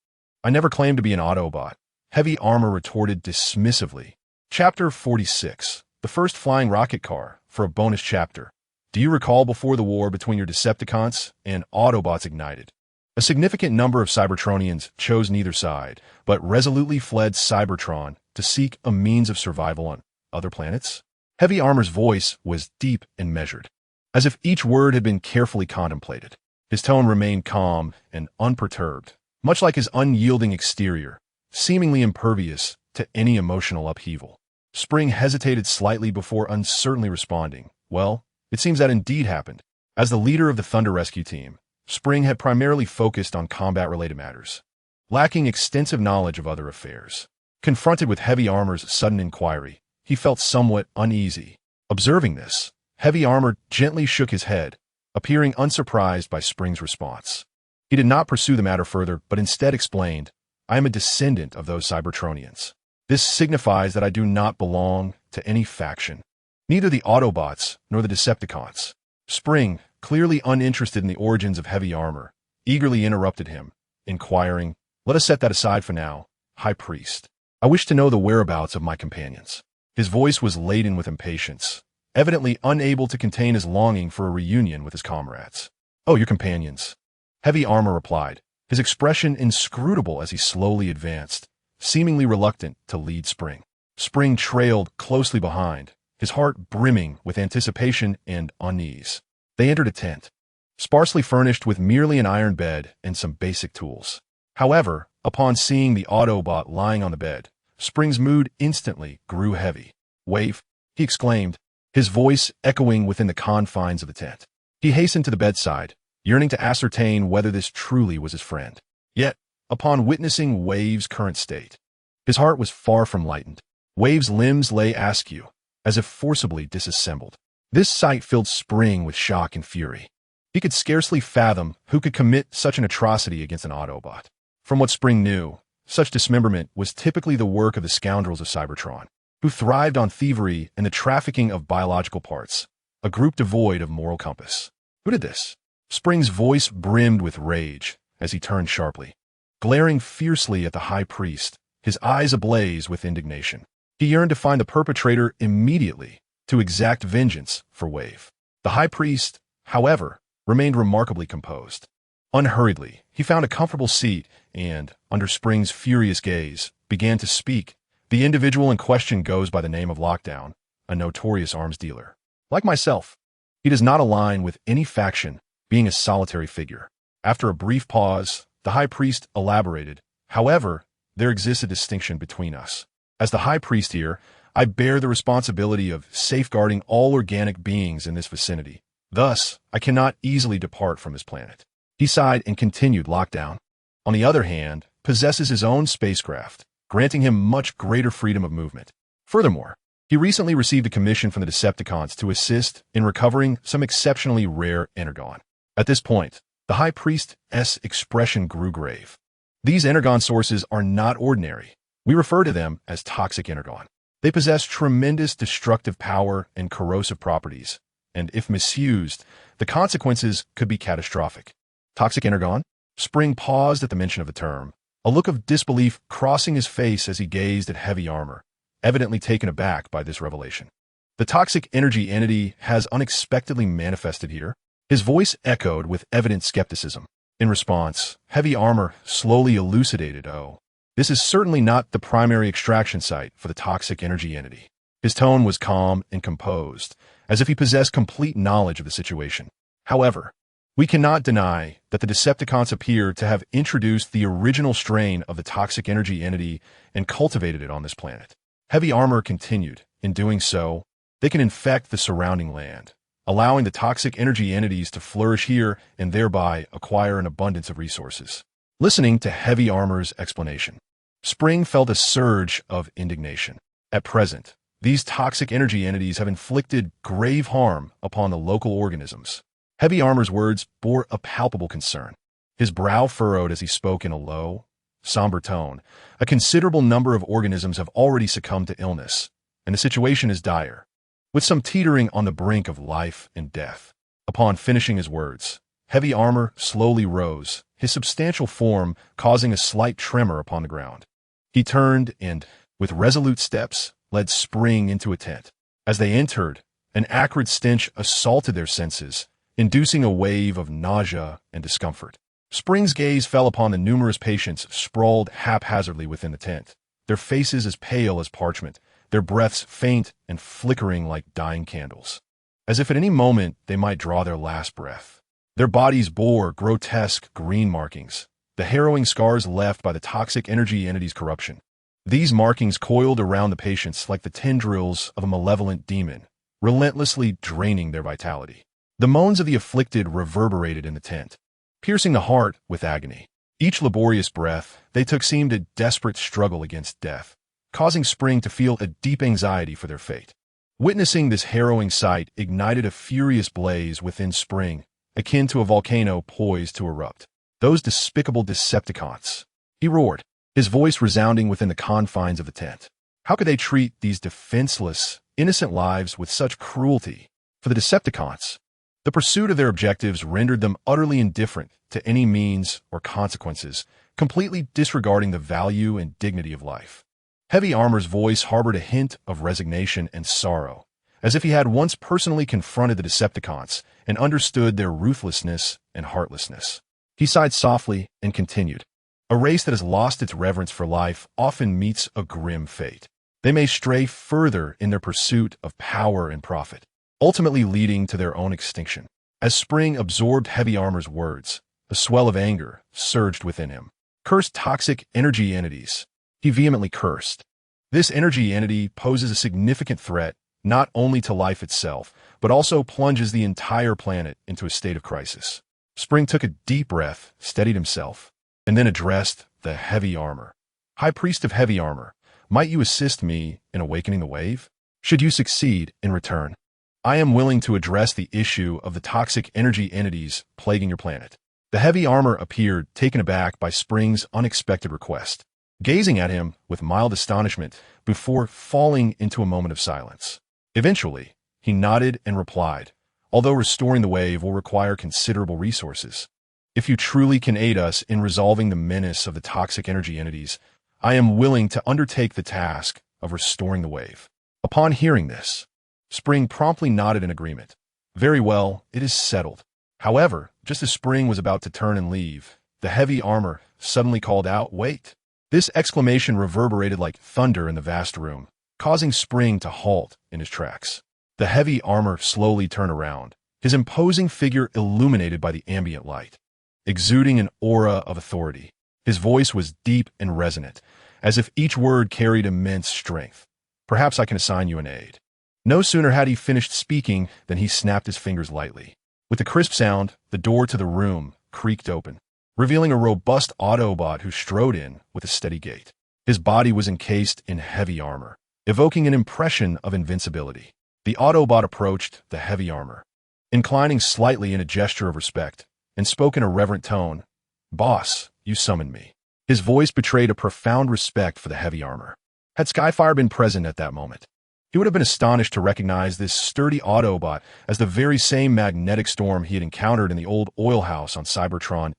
I never claimed to be an Autobot, Heavy Armor retorted dismissively. Chapter 46, the first flying rocket car, for a bonus chapter. Do you recall before the war between your Decepticons and Autobots ignited? A significant number of Cybertronians chose neither side, but resolutely fled Cybertron to seek a means of survival on other planets. Heavy Armor's voice was deep and measured, as if each word had been carefully contemplated. His tone remained calm and unperturbed, much like his unyielding exterior, seemingly impervious to any emotional upheaval. Spring hesitated slightly before uncertainly responding, well, it seems that indeed happened. As the leader of the Thunder Rescue Team, Spring had primarily focused on combat-related matters, lacking extensive knowledge of other affairs. Confronted with Heavy Armor's sudden inquiry, he felt somewhat uneasy. Observing this, Heavy Armor gently shook his head, appearing unsurprised by Spring's response. He did not pursue the matter further, but instead explained, I am a descendant of those Cybertronians. This signifies that I do not belong to any faction, neither the Autobots nor the Decepticons. Spring, clearly uninterested in the origins of Heavy Armor, eagerly interrupted him, inquiring, let us set that aside for now, High Priest. I wish to know the whereabouts of my companions. His voice was laden with impatience, evidently unable to contain his longing for a reunion with his comrades. Oh, your companions. Heavy Armor replied, his expression inscrutable as he slowly advanced, seemingly reluctant to lead Spring. Spring trailed closely behind, his heart brimming with anticipation and unease. They entered a tent, sparsely furnished with merely an iron bed and some basic tools. However, upon seeing the Autobot lying on the bed, Spring's mood instantly grew heavy. Wave, he exclaimed, his voice echoing within the confines of the tent. He hastened to the bedside, yearning to ascertain whether this truly was his friend. Yet, upon witnessing Wave's current state, his heart was far from lightened. Wave's limbs lay askew, as if forcibly disassembled. This sight filled Spring with shock and fury. He could scarcely fathom who could commit such an atrocity against an Autobot. From what Spring knew, such dismemberment was typically the work of the scoundrels of Cybertron, who thrived on thievery and the trafficking of biological parts, a group devoid of moral compass. Who did this? Spring's voice brimmed with rage as he turned sharply. Glaring fiercely at the High Priest, his eyes ablaze with indignation. He yearned to find the perpetrator immediately, to exact vengeance for Wave. The High Priest, however, remained remarkably composed. Unhurriedly, he found a comfortable seat and, under Spring's furious gaze, began to speak. The individual in question goes by the name of Lockdown, a notorious arms dealer. Like myself, he does not align with any faction, being a solitary figure. After a brief pause, the High Priest elaborated, "However, there exists a distinction between us. As the High Priest here, I bear the responsibility of safeguarding all organic beings in this vicinity. Thus, I cannot easily depart from this planet." He sighed and continued. Lockdown, on the other hand, possesses his own spacecraft, granting him much greater freedom of movement. Furthermore, he recently received a commission from the Decepticons to assist in recovering some exceptionally rare energon. At this point, the High Priest's expression grew grave. These energon sources are not ordinary. We refer to them as toxic energon. They possess tremendous destructive power and corrosive properties, and if misused, the consequences could be catastrophic. Toxic energon? Spring paused at the mention of the term, a look of disbelief crossing his face as he gazed at Heavy Armor, evidently taken aback by this revelation. The toxic energy entity has unexpectedly manifested here. His voice echoed with evident skepticism. In response, Heavy Armor slowly elucidated, "Oh, this is certainly not the primary extraction site for the toxic energy entity." His tone was calm and composed, as if he possessed complete knowledge of the situation. However, we cannot deny that the Decepticons appear to have introduced the original strain of the toxic energy entity and cultivated it on this planet. Heavy Armor continued. In doing so, they can infect the surrounding land, allowing the toxic energy entities to flourish here and thereby acquire an abundance of resources. Listening to Heavy Armor's explanation, Spring felt a surge of indignation. At present, these toxic energy entities have inflicted grave harm upon the local organisms. Heavy Armor's words bore a palpable concern. His brow furrowed as he spoke in a low, somber tone. A considerable number of organisms have already succumbed to illness, and the situation is dire, with some teetering on the brink of life and death. Upon finishing his words, Heavy Armor slowly rose, his substantial form causing a slight tremor upon the ground. He turned and, with resolute steps, led Spring into a tent. As they entered, an acrid stench assaulted their senses, inducing a wave of nausea and discomfort. Spring's gaze fell upon the numerous patients sprawled haphazardly within the tent, their faces as pale as parchment, their breaths faint and flickering like dying candles, as if at any moment they might draw their last breath. Their bodies bore grotesque green markings, the harrowing scars left by the toxic energy entity's corruption. These markings coiled around the patients like the tendrils of a malevolent demon, relentlessly draining their vitality. The moans of the afflicted reverberated in the tent, piercing the heart with agony. Each laborious breath they took seemed a desperate struggle against death, causing Spring to feel a deep anxiety for their fate. Witnessing this harrowing sight ignited a furious blaze within Spring, akin to a volcano poised to erupt. "Those despicable Decepticons!" he roared, his voice resounding within the confines of the tent. How could they treat these defenseless, innocent lives with such cruelty? For the Decepticons, the pursuit of their objectives rendered them utterly indifferent to any means or consequences, completely disregarding the value and dignity of life. Heavy Armor's voice harbored a hint of resignation and sorrow, as if he had once personally confronted the Decepticons and understood their ruthlessness and heartlessness. He sighed softly and continued, "A race that has lost its reverence for life often meets a grim fate. They may stray further in their pursuit of power and profit, ultimately leading to their own extinction." As Spring absorbed Heavy Armor's words, a swell of anger surged within him. "Cursed toxic energy entities," he vehemently cursed. "This energy entity poses a significant threat not only to life itself, but also plunges the entire planet into a state of crisis." Spring took a deep breath, steadied himself, and then addressed the Heavy Armor. "High Priest of Heavy Armor, might you assist me in awakening the wave? Should you succeed in return, I am willing to address the issue of the toxic energy entities plaguing your planet." The Heavy Armor appeared taken aback by Spring's unexpected request, gazing at him with mild astonishment before falling into a moment of silence. Eventually, he nodded and replied, "Although restoring the wave will require considerable resources, if you truly can aid us in resolving the menace of the toxic energy entities, I am willing to undertake the task of restoring the wave. Upon hearing this, Spring promptly nodded in agreement. Very well, it is settled. However, just as Spring was about to turn and leave, the heavy armor suddenly called out, "Wait!" This exclamation reverberated like thunder in the vast room, causing Spring to halt in his tracks. The heavy armor slowly turned around, his imposing figure illuminated by the ambient light, exuding an aura of authority. His voice was deep and resonant, as if each word carried immense strength. "Perhaps I can assign you an aide." No sooner had he finished speaking than he snapped his fingers lightly. With a crisp sound, the door to the room creaked open, revealing a robust Autobot who strode in with a steady gait. His body was encased in heavy armor, evoking an impression of invincibility. The Autobot approached the heavy armor, inclining slightly in a gesture of respect, and spoke in a reverent tone. "Boss, you summoned me." His voice betrayed a profound respect for the heavy armor. Had Skyfire been present at that moment, he would have been astonished to recognize this sturdy Autobot as the very same magnetic storm he had encountered in the old oil house on Cybertronian.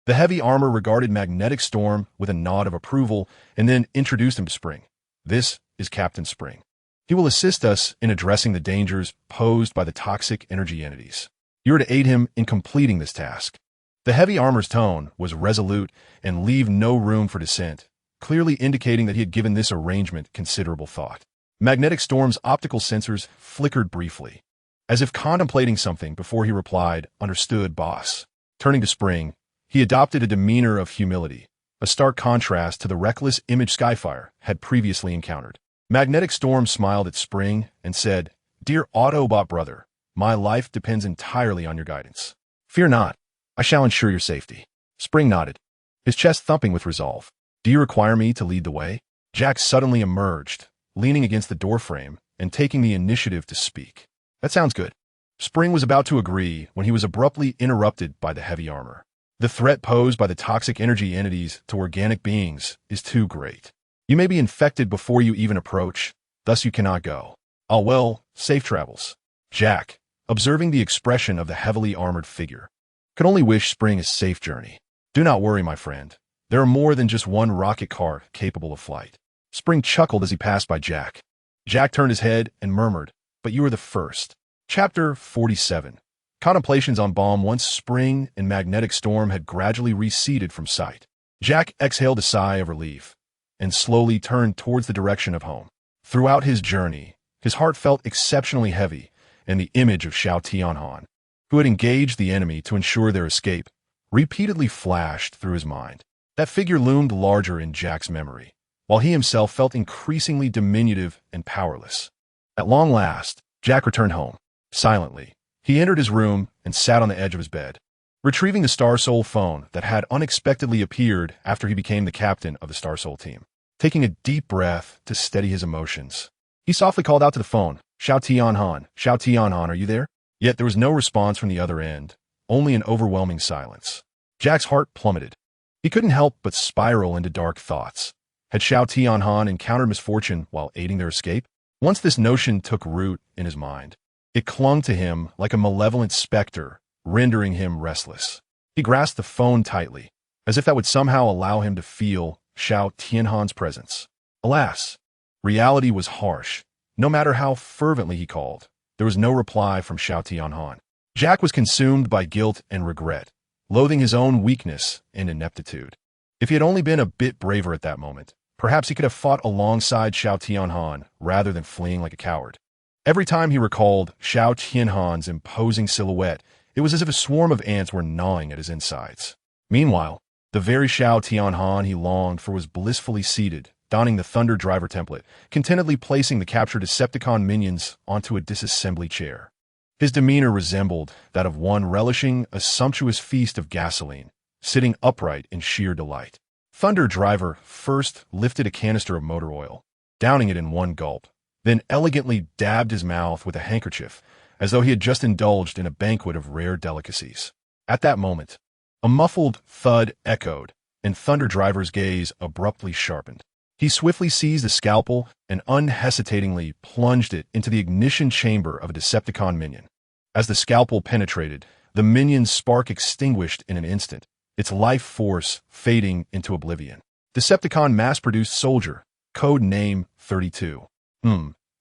The heavy armor regarded Magnetic Storm with a nod of approval and then introduced him to Spring. "This is Captain Spring. He will assist us in addressing the dangers posed by the toxic energy entities. You are to aid him in completing this task." The heavy armor's tone was resolute and leave no room for dissent, clearly indicating that he had given this arrangement considerable thought. Magnetic Storm's optical sensors flickered briefly, as if contemplating something before he replied, "Understood, boss." Turning to Spring, he adopted a demeanor of humility, a stark contrast to the reckless image Skyfire had previously encountered. Magnetic Storm smiled at Spring and said, "Dear Autobot brother, my life depends entirely on your guidance. Fear not, I shall ensure your safety." Spring nodded, his chest thumping with resolve. "Do you require me to lead the way?" Jack suddenly emerged, leaning against the doorframe and taking the initiative to speak. "That sounds good." Spring was about to agree when he was abruptly interrupted by the heavy armor. "The threat posed by the toxic energy entities to organic beings is too great. You may be infected before you even approach, thus you cannot go." "Ah well, safe travels." Jack, observing the expression of the heavily armored figure, could only wish Spring a safe journey. "Do not worry, my friend. There are more than just one rocket car capable of flight." Spring chuckled as he passed by Jack. Jack turned his head and murmured, "But you are the first." Chapter 47. Contemplations on Bomb. Once Spring and Magnetic Storm had gradually receded from sight, Jack exhaled a sigh of relief and slowly turned towards the direction of home. Throughout his journey, his heart felt exceptionally heavy, and the image of Xiao Tianhan, who had engaged the enemy to ensure their escape, repeatedly flashed through his mind. That figure loomed larger in Jack's memory, while he himself felt increasingly diminutive and powerless. At long last, Jack returned home. Silently, he entered his room and sat on the edge of his bed, retrieving the Star Soul phone that had unexpectedly appeared after he became the captain of the Star Soul team. Taking a deep breath to steady his emotions, he softly called out to the phone, "Xiao Tianhan, are you there?" Yet there was no response from the other end, only an overwhelming silence. Jack's heart plummeted. He couldn't help but spiral into dark thoughts. Had Xiao Tianhan encountered misfortune while aiding their escape? Once this notion took root in his mind, it clung to him like a malevolent specter, rendering him restless. He grasped the phone tightly, as if that would somehow allow him to feel Xiao Tianhan's presence. Alas, reality was harsh. No matter how fervently he called, there was no reply from Xiao Tianhan. Jack was consumed by guilt and regret, loathing his own weakness and ineptitude. If he had only been a bit braver at that moment, perhaps he could have fought alongside Xiao Tianhan rather than fleeing like a coward. Every time he recalled Xiao Tianhan's imposing silhouette, it was as if a swarm of ants were gnawing at his insides. Meanwhile, the very Xiao Tianhan he longed for was blissfully seated, donning the Thunder Driver template, contentedly placing the captured Decepticon minions onto a disassembly chair. His demeanor resembled that of one relishing a sumptuous feast of gasoline, sitting upright in sheer delight. Thunder Driver first lifted a canister of motor oil, downing it in one gulp, then elegantly dabbed his mouth with a handkerchief, as though he had just indulged in a banquet of rare delicacies. At that moment, a muffled thud echoed, and Thunder Driver's gaze abruptly sharpened. He swiftly seized a scalpel and unhesitatingly plunged it into the ignition chamber of a Decepticon minion. As the scalpel penetrated, the minion's spark extinguished in an instant, its life force fading into oblivion. Decepticon mass-produced soldier, code name 32.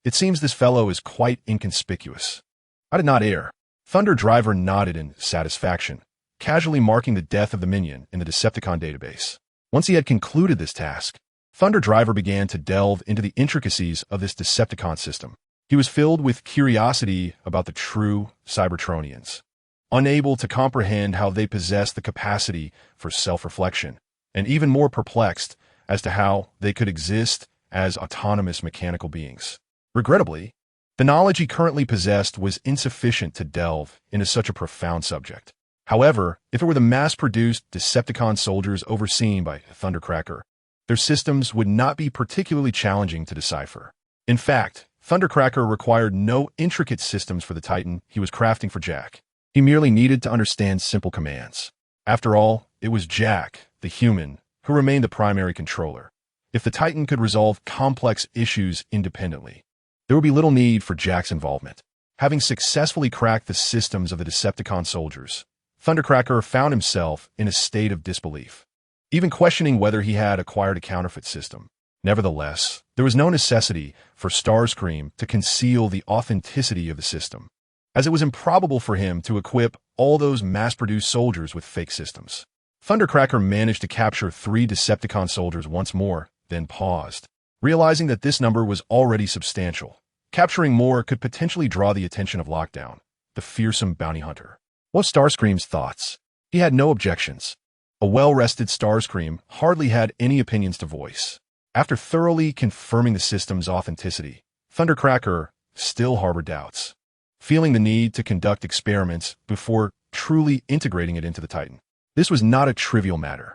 It seems this fellow is quite inconspicuous. I did not err. Thunder Driver nodded in satisfaction, casually marking the death of the minion in the Decepticon database. Once he had concluded this task, Thunder Driver began to delve into the intricacies of this Decepticon system. He was filled with curiosity about the true Cybertronians, unable to comprehend how they possess the capacity for self-reflection, and even more perplexed as to how they could exist as autonomous mechanical beings. Regrettably, the knowledge he currently possessed was insufficient to delve into such a profound subject. However, if it were the mass-produced Decepticon soldiers overseen by Thundercracker, their systems would not be particularly challenging to decipher. In fact, Thundercracker required no intricate systems for the Titan he was crafting for Jack. He merely needed to understand simple commands. After all, it was Jack, the human, who remained the primary controller. If the Titan could resolve complex issues independently, there would be little need for Jack's involvement. Having successfully cracked the systems of the Decepticon soldiers, Thundercracker found himself in a state of disbelief, even questioning whether he had acquired a counterfeit system. Nevertheless, there was no necessity for Starscream to conceal the authenticity of the system, as it was improbable for him to equip all those mass-produced soldiers with fake systems. Thundercracker managed to capture 3 Decepticon soldiers once more, then paused, realizing that this number was already substantial. Capturing more could potentially draw the attention of Lockdown, the fearsome bounty hunter. What Starscream's thoughts? He had no objections. A well-rested Starscream hardly had any opinions to voice. After thoroughly confirming the system's authenticity, Thundercracker still harbored doubts, feeling the need to conduct experiments before truly integrating it into the Titan. This was not a trivial matter.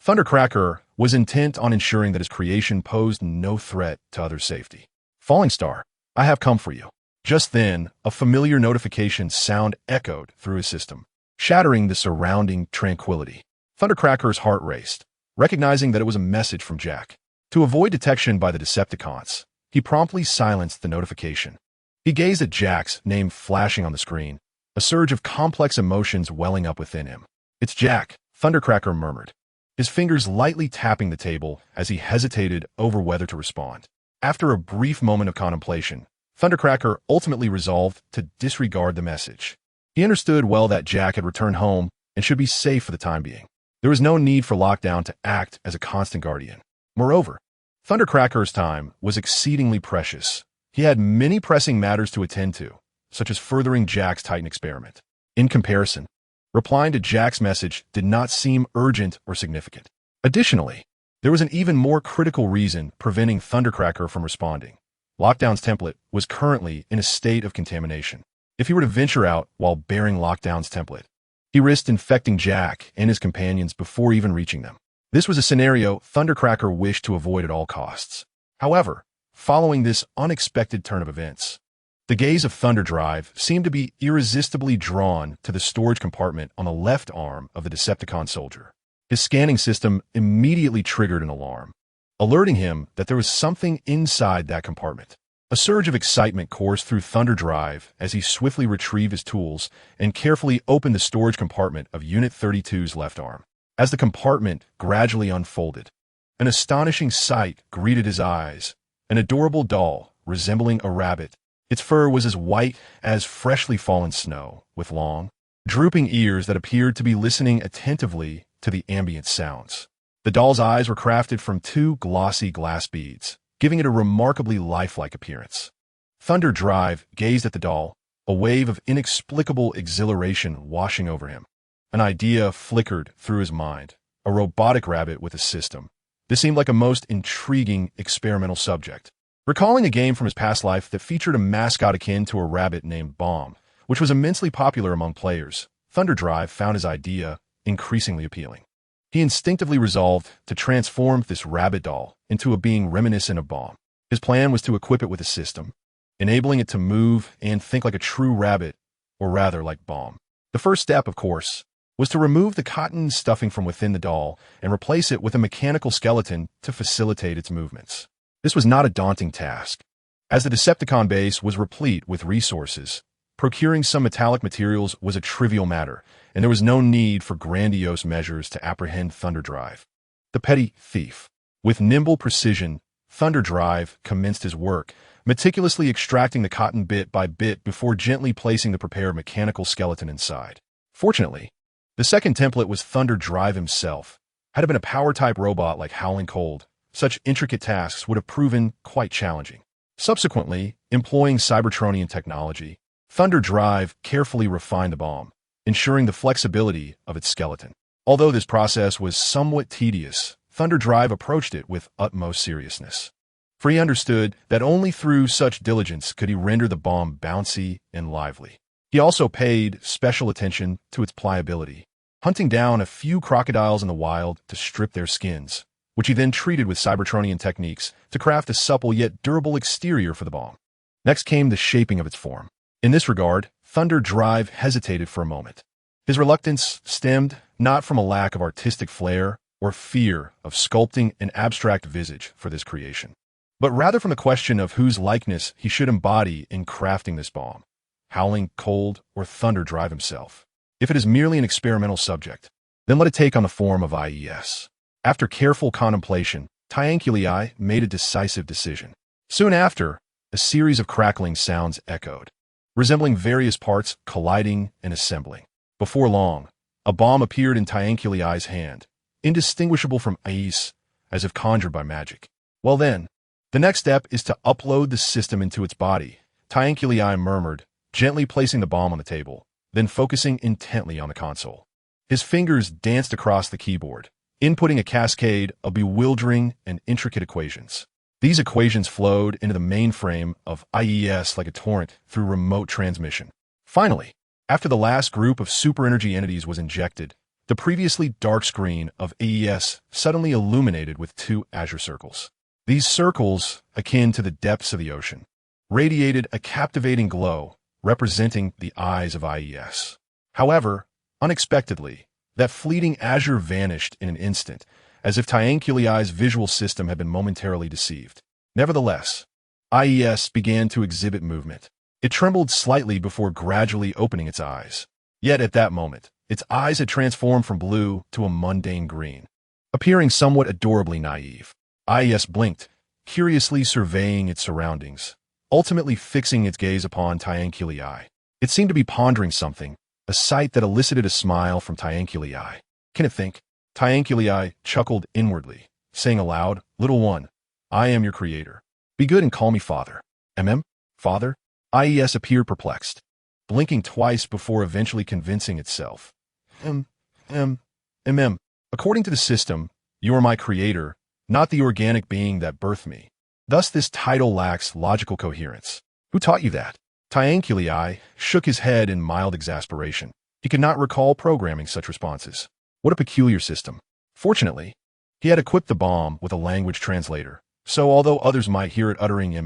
Thundercracker was intent on ensuring that his creation posed no threat to others' safety. Falling Star, I have come for you. Just then, a familiar notification sound echoed through his system, shattering the surrounding tranquility. Thundercracker's heart raced, recognizing that it was a message from Jack. To avoid detection by the Decepticons, he promptly silenced the notification. He gazed at Jack's name flashing on the screen, a surge of complex emotions welling up within him. "It's Jack," Thundercracker murmured, his fingers lightly tapping the table as he hesitated over whether to respond. After a brief moment of contemplation, Thundercracker ultimately resolved to disregard the message. He understood well that Jack had returned home and should be safe for the time being. There was no need for Lockdown to act as a constant guardian. Moreover, Thundercracker's time was exceedingly precious. He had many pressing matters to attend to, such as furthering Jack's Titan experiment. In comparison, replying to Jack's message did not seem urgent or significant. Additionally, there was an even more critical reason preventing Thundercracker from responding. Lockdown's template was currently in a state of contamination. If he were to venture out while bearing Lockdown's template, he risked infecting Jack and his companions before even reaching them. This was a scenario Thundercracker wished to avoid at all costs. However, following this unexpected turn of events, the gaze of Thunderdrive seemed to be irresistibly drawn to the storage compartment on the left arm of the Decepticon soldier. His scanning system immediately triggered an alarm, alerting him that there was something inside that compartment. A surge of excitement coursed through Thunderdrive as he swiftly retrieved his tools and carefully opened the storage compartment of Unit 32's left arm. As the compartment gradually unfolded, an astonishing sight greeted his eyes. An adorable doll, resembling a rabbit. Its fur was as white as freshly fallen snow, with long, drooping ears that appeared to be listening attentively to the ambient sounds. The doll's eyes were crafted from 2 glossy glass beads, giving it a remarkably lifelike appearance. Thunderdrive gazed at the doll, a wave of inexplicable exhilaration washing over him. An idea flickered through his mind, a robotic rabbit with a system. This seemed like a most intriguing experimental subject. Recalling a game from his past life that featured a mascot akin to a rabbit named Bomb, which was immensely popular among players, Thunderdrive found his idea increasingly appealing. He instinctively resolved to transform this rabbit doll into a being reminiscent of Bomb. His plan was to equip it with a system, enabling it to move and think like a true rabbit, or rather like Bomb. The first step, of course, was to remove the cotton stuffing from within the doll and replace it with a mechanical skeleton to facilitate its movements. This was not a daunting task. As the Decepticon base was replete with resources, procuring some metallic materials was a trivial matter, and there was no need for grandiose measures to apprehend Thunderdrive. The petty thief With nimble precision, Thunder Drive commenced his work, meticulously extracting the cotton bit by bit before gently placing the prepared mechanical skeleton inside. Fortunately, the second template was Thunder Drive himself. Had it been a power-type robot like Howling Cold, such intricate tasks would have proven quite challenging. Subsequently, employing Cybertronian technology, Thunder Drive carefully refined the bomb, ensuring the flexibility of its skeleton. Although this process was somewhat tedious, Thunder Drive approached it with utmost seriousness. For he understood that only through such diligence could he render the bomb bouncy and lively. He also paid special attention to its pliability, hunting down a few crocodiles in the wild to strip their skins, which he then treated with Cybertronian techniques to craft a supple yet durable exterior for the bomb. Next came the shaping of its form. In this regard, Thunder Drive hesitated for a moment. His reluctance stemmed not from a lack of artistic flair or fear of sculpting an abstract visage for this creation, but rather from the question of whose likeness he should embody in crafting this bomb, Howling Cold or Thunder Drive himself. If it is merely an experimental subject, then let it take on the form of IES. After careful contemplation, Tyankuli made a decisive decision. Soon after, a series of crackling sounds echoed, resembling various parts colliding and assembling. Before long, a bomb appeared in Tyankuli's hand, indistinguishable from ice, as if conjured by magic. Well then, the next step is to upload the system into its body, Tyankuli murmured, gently placing the bomb on the table, then focusing intently on the console. His fingers danced across the keyboard, inputting a cascade of bewildering and intricate equations. These equations flowed into the mainframe of IES like a torrent through remote transmission. Finally, after the last group of super-energy entities was injected, the previously dark screen of AES suddenly illuminated with two azure circles. These circles, akin to the depths of the ocean, radiated a captivating glow, representing the eyes of IES. However, unexpectedly, that fleeting azure vanished in an instant, as if Tyankuli's visual system had been momentarily deceived. Nevertheless, IES began to exhibit movement. It trembled slightly before gradually opening its eyes. Yet at that moment, its eyes had transformed from blue to a mundane green, appearing somewhat adorably naive. IES blinked, curiously surveying its surroundings, ultimately fixing its gaze upon Tyankuli. It seemed to be pondering something, a sight that elicited a smile from Tyankuli. Can it think? Tyankuli chuckled inwardly, saying aloud, "Little one, I am your creator. Be good and call me father." Father? IES appeared perplexed, blinking twice before eventually convincing itself. According to the system, you are my creator, not the organic being that birthed me. Thus this title lacks logical coherence. Who taught you that? Tyankuli shook his head in mild exasperation. He could not recall programming such responses. What a peculiar system. Fortunately, he had equipped the bomb with a language translator, so although others might hear it uttering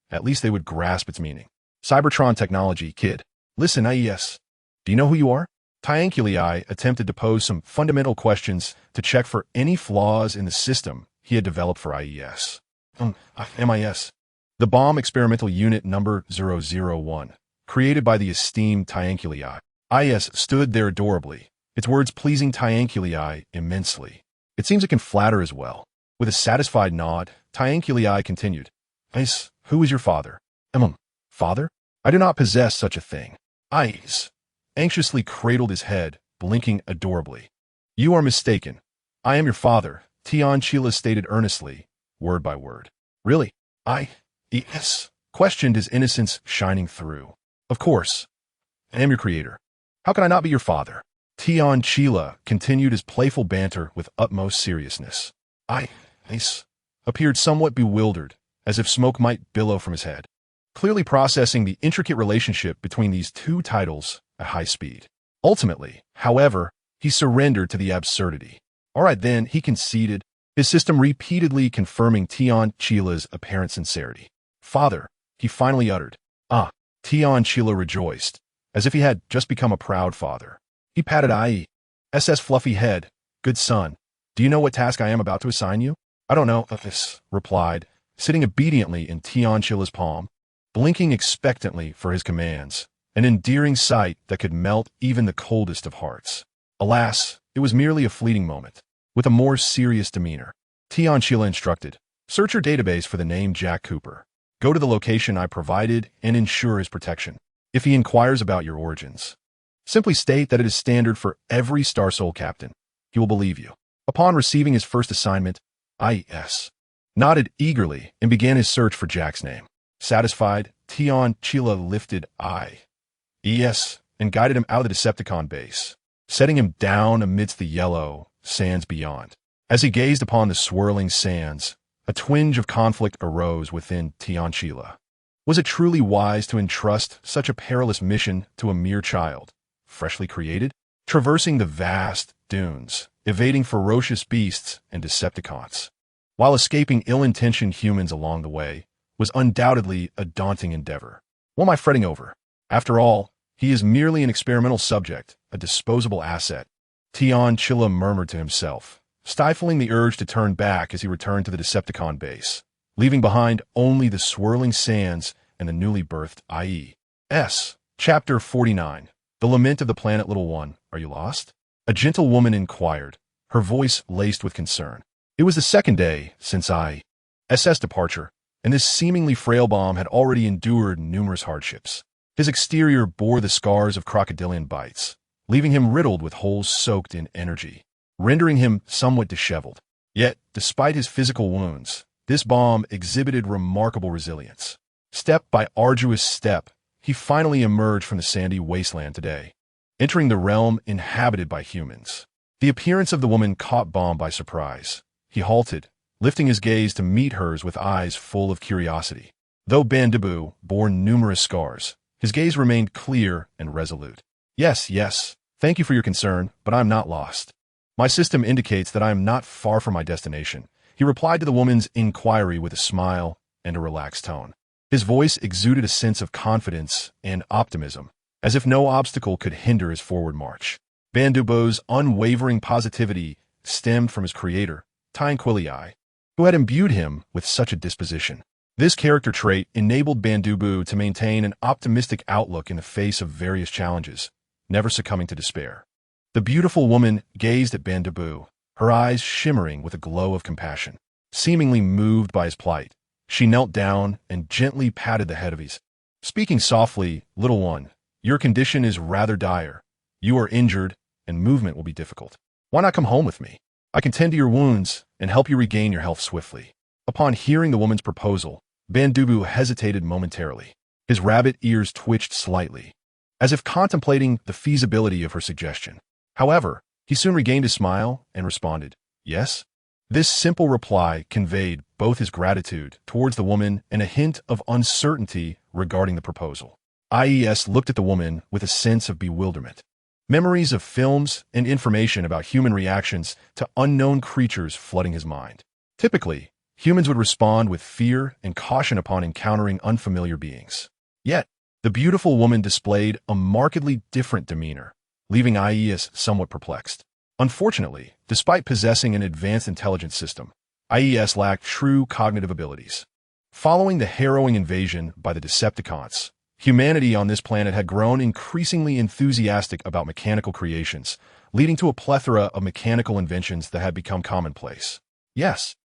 at least they would grasp its meaning. Cybertron technology, kid. Listen, IES. Do you know who you are? Tyankuli attempted to pose some fundamental questions to check for any flaws in the system he had developed for IES. MIS. The bomb experimental unit number 001, created by the esteemed Tyankuli. IES stood there adorably, its words pleasing Tyankuli immensely. It seems it can flatter as well. With a satisfied nod, Tyankuli continued. IES, who is your father? Father? I do not possess such a thing. IES anxiously cradled his head, blinking adorably. You are mistaken. I am your father, Tyankuli stated earnestly, word by word. Really? IES questioned, his innocence shining through. Of course. I am your creator. How can I not be your father? Tyankuli continued his playful banter with utmost seriousness. IES appeared somewhat bewildered, as if smoke might billow from his head, clearly processing the intricate relationship between these two titles at high speed. Ultimately, however, he surrendered to the absurdity. All right then, he conceded, his system repeatedly confirming Tyankuli's apparent sincerity. Father, he finally uttered. Tyankuli rejoiced, as if he had just become a proud father. He patted IES's fluffy head. Good son, do you know what task I am about to assign you? I don't know, IES replied, sitting obediently in Tyankuli's palm, blinking expectantly for his commands, an endearing sight that could melt even the coldest of hearts. Alas, it was merely a fleeting moment. With a more serious demeanor, Tion Sheila instructed. Search your database for the name Jack Cooper. Go to the location I provided and ensure his protection. If he inquires about your origins, simply state that it is standard for every Star Soul captain. He will believe you. Upon receiving his first assignment, IES nodded eagerly and began his search for Jack's name. Satisfied, Tion Sheila lifted IES and guided him out of the Decepticon base, setting him down amidst the yellow sands beyond. As he gazed upon the swirling sands, a twinge of conflict arose within Tion Sheila. Was it truly wise to entrust such a perilous mission to a mere child, freshly created? Traversing the vast dunes, evading ferocious beasts and Decepticons, while escaping ill-intentioned humans along the way, was undoubtedly a daunting endeavor. What am I fretting over? After all, he is merely an experimental subject, a disposable asset. Tion Sheila murmured to himself, stifling the urge to turn back as he returned to the Decepticon base, leaving behind only the swirling sands and the newly birthed IES. Chapter 49. The Lament of the Planet Little One. Are you lost? A gentle woman inquired, her voice laced with concern. It was the second day since ISS departure, and this seemingly frail bomb had already endured numerous hardships. His exterior bore the scars of crocodilian bites, leaving him riddled with holes soaked in energy, rendering him somewhat disheveled. Yet, despite his physical wounds, this bomb exhibited remarkable resilience. Step by arduous step, he finally emerged from the sandy wasteland today, entering the realm inhabited by humans. The appearance of the woman caught Bomb by surprise. He halted, lifting his gaze to meet hers with eyes full of curiosity. Though Bandibu bore numerous scars, his gaze remained clear and resolute. Yes, thank you for your concern, but I am not lost. My system indicates that I am not far from my destination. He replied to the woman's inquiry with a smile and a relaxed tone. His voice exuded a sense of confidence and optimism, as if no obstacle could hinder his forward march. Bandibu's unwavering positivity stemmed from his creator, Tranquilii, who had imbued him with such a disposition. This character trait enabled Bandibu to maintain an optimistic outlook in the face of various challenges, never succumbing to despair. The beautiful woman gazed at Bandibu, her eyes shimmering with a glow of compassion. Seemingly moved by his plight, she knelt down and gently patted the head of his. Speaking softly, "Little one, your condition is rather dire. You are injured, and movement will be difficult. Why not come home with me? I can tend to your wounds and help you regain your health swiftly." Upon hearing the woman's proposal, Bandibu hesitated momentarily. His rabbit ears twitched slightly, as if contemplating the feasibility of her suggestion. However, he soon regained his smile and responded, "Yes." This simple reply conveyed both his gratitude towards the woman and a hint of uncertainty regarding the proposal. IES looked at the woman with a sense of bewilderment. Memories of films and information about human reactions to unknown creatures flooding his mind. Typically, humans would respond with fear and caution upon encountering unfamiliar beings. Yet, the beautiful woman displayed a markedly different demeanor, leaving IES somewhat perplexed. Unfortunately, despite possessing an advanced intelligence system, IES lacked true cognitive abilities. Following the harrowing invasion by the Decepticons, humanity on this planet had grown increasingly enthusiastic about mechanical creations, leading to a plethora of mechanical inventions that had become commonplace. Yes,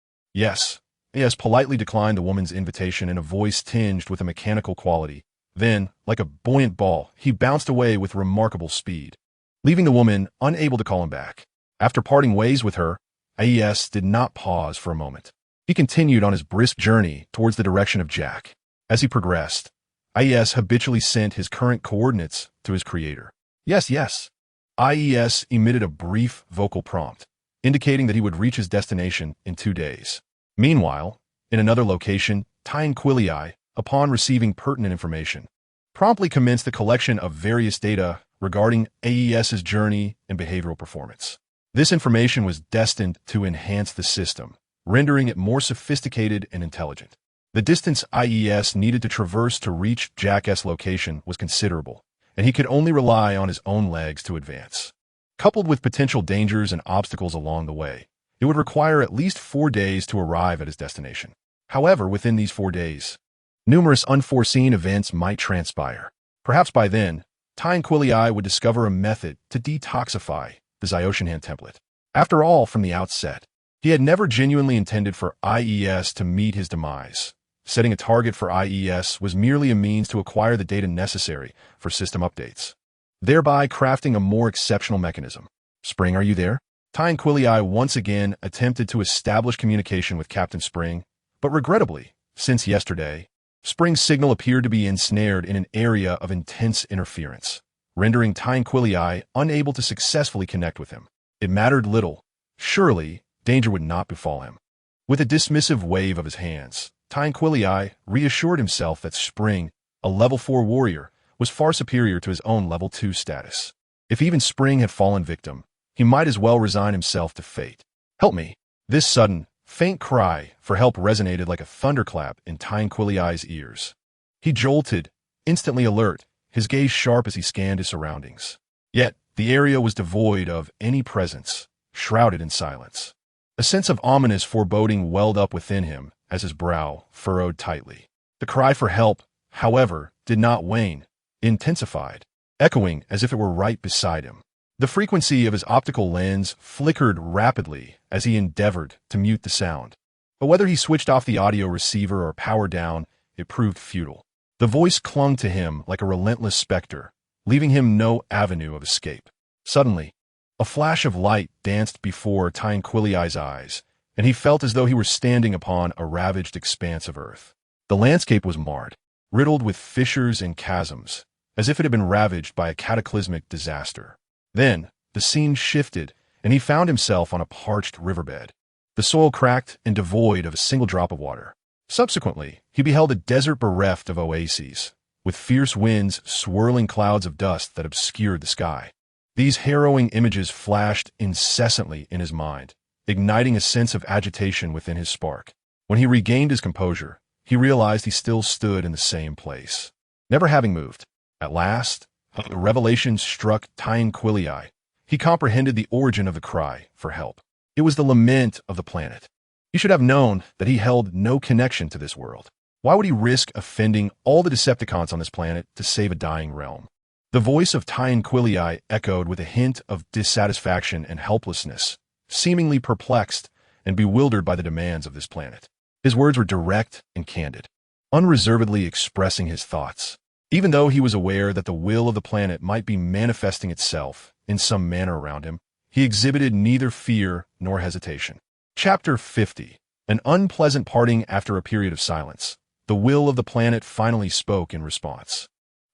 politely declined the woman's invitation in a voice tinged with a mechanical quality. Then, like a buoyant ball, he bounced away with remarkable speed, leaving the woman unable to call him back. After parting ways with her, IES did not pause for a moment. He continued on his brisk journey towards the direction of Jack. As he progressed, IES habitually sent his current coordinates to his creator. Yes. IES emitted a brief vocal prompt, indicating that he would reach his destination in 2 days. Meanwhile, in another location, Tranquilii, upon receiving pertinent information, promptly commenced the collection of various data regarding AES's journey and behavioral performance. This information was destined to enhance the system, rendering it more sophisticated and intelligent. The distance IES needed to traverse to reach Jack's location was considerable, and he could only rely on his own legs to advance. Coupled with potential dangers and obstacles along the way, it would require at least 4 days to arrive at his destination. However, within these 4 days, numerous unforeseen events might transpire. Perhaps by then, Tranquilii would discover a method to detoxify the Zyoshinhan template. After all, from the outset, He had never genuinely intended for IES to meet his demise. Setting a target for IES was merely a means to acquire the data necessary for system updates, thereby crafting a more exceptional mechanism. Spring, are you there? Tynquilii once again attempted to establish communication with Captain Spring, but regrettably, since yesterday, Spring's signal appeared to be ensnared in an area of intense interference, rendering Tynquilii unable to successfully connect with him. It mattered little. Surely, danger would not befall him. With a dismissive wave of his hands, Tynquilii reassured himself that Spring, a level 4 warrior, was far superior to his own level 2 status. If even Spring had fallen victim, he might as well resign himself to fate. Help me! This sudden, faint cry for help resonated like a thunderclap in Tynquilii's ears. He jolted, instantly alert, his gaze sharp as he scanned his surroundings. Yet, the area was devoid of any presence, shrouded in silence. A sense of ominous foreboding welled up within him as his brow furrowed tightly. The cry for help, however, did not wane, intensified, echoing as if it were right beside him. The frequency of his optical lens flickered rapidly as he endeavored to mute the sound. But whether he switched off the audio receiver or powered down, it proved futile. The voice clung to him like a relentless specter, leaving him no avenue of escape. Suddenly, a flash of light danced before Tynquilii's eyes, and he felt as though he were standing upon a ravaged expanse of earth. The landscape was marred, riddled with fissures and chasms, as if it had been ravaged by a cataclysmic disaster. Then, the scene shifted, and he found himself on a parched riverbed, the soil cracked and devoid of a single drop of water. Subsequently, he beheld a desert bereft of oases, with fierce winds swirling clouds of dust that obscured the sky. These harrowing images flashed incessantly in his mind, igniting a sense of agitation within his spark. When he regained his composure, he realized he still stood in the same place, never having moved. At last, the revelation struck Tynquilii. He comprehended the origin of the cry for help. It was the lament of the planet. He should have known that he held no connection to this world. Why would he risk offending all the Decepticons on this planet to save a dying realm? The voice of Tynquilii echoed with a hint of dissatisfaction and helplessness, seemingly perplexed and bewildered by the demands of this planet. His words were direct and candid, unreservedly expressing his thoughts. Even though he was aware that the will of the planet might be manifesting itself in some manner around him, he exhibited neither fear nor hesitation. Chapter 50. An unpleasant parting after a period of silence. The will of the planet finally spoke in response.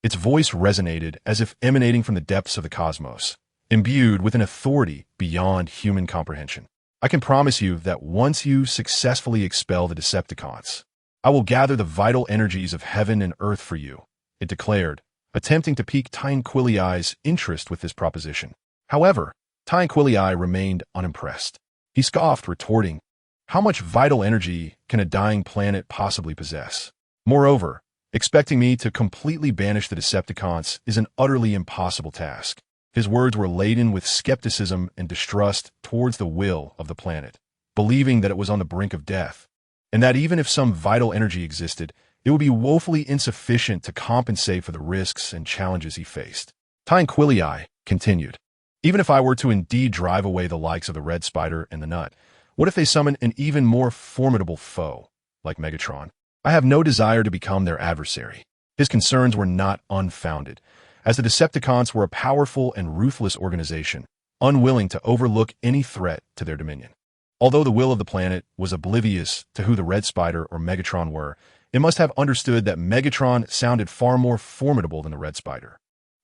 Its voice resonated as if emanating from the depths of the cosmos, imbued with an authority beyond human comprehension. I can promise you that once you successfully expel the Decepticons, I will gather the vital energies of heaven and earth for you, it declared, attempting to pique Tynquilii's interest with this proposition. However, Tynquilii remained unimpressed. He scoffed, retorting, "How much vital energy can a dying planet possibly possess? Moreover, expecting me to completely banish the Decepticons is an utterly impossible task." His words were laden with skepticism and distrust towards the will of the planet, believing that it was on the brink of death, and that even if some vital energy existed, it would be woefully insufficient to compensate for the risks and challenges he faced. Tynquilii continued, "Even if I were to indeed drive away the likes of the Red Spider and the Nut, what if they summon an even more formidable foe, like Megatron? I have no desire to become their adversary." His concerns were not unfounded, as the Decepticons were a powerful and ruthless organization, unwilling to overlook any threat to their dominion. Although the will of the planet was oblivious to who the Red Spider or Megatron were, it must have understood that Megatron sounded far more formidable than the Red Spider.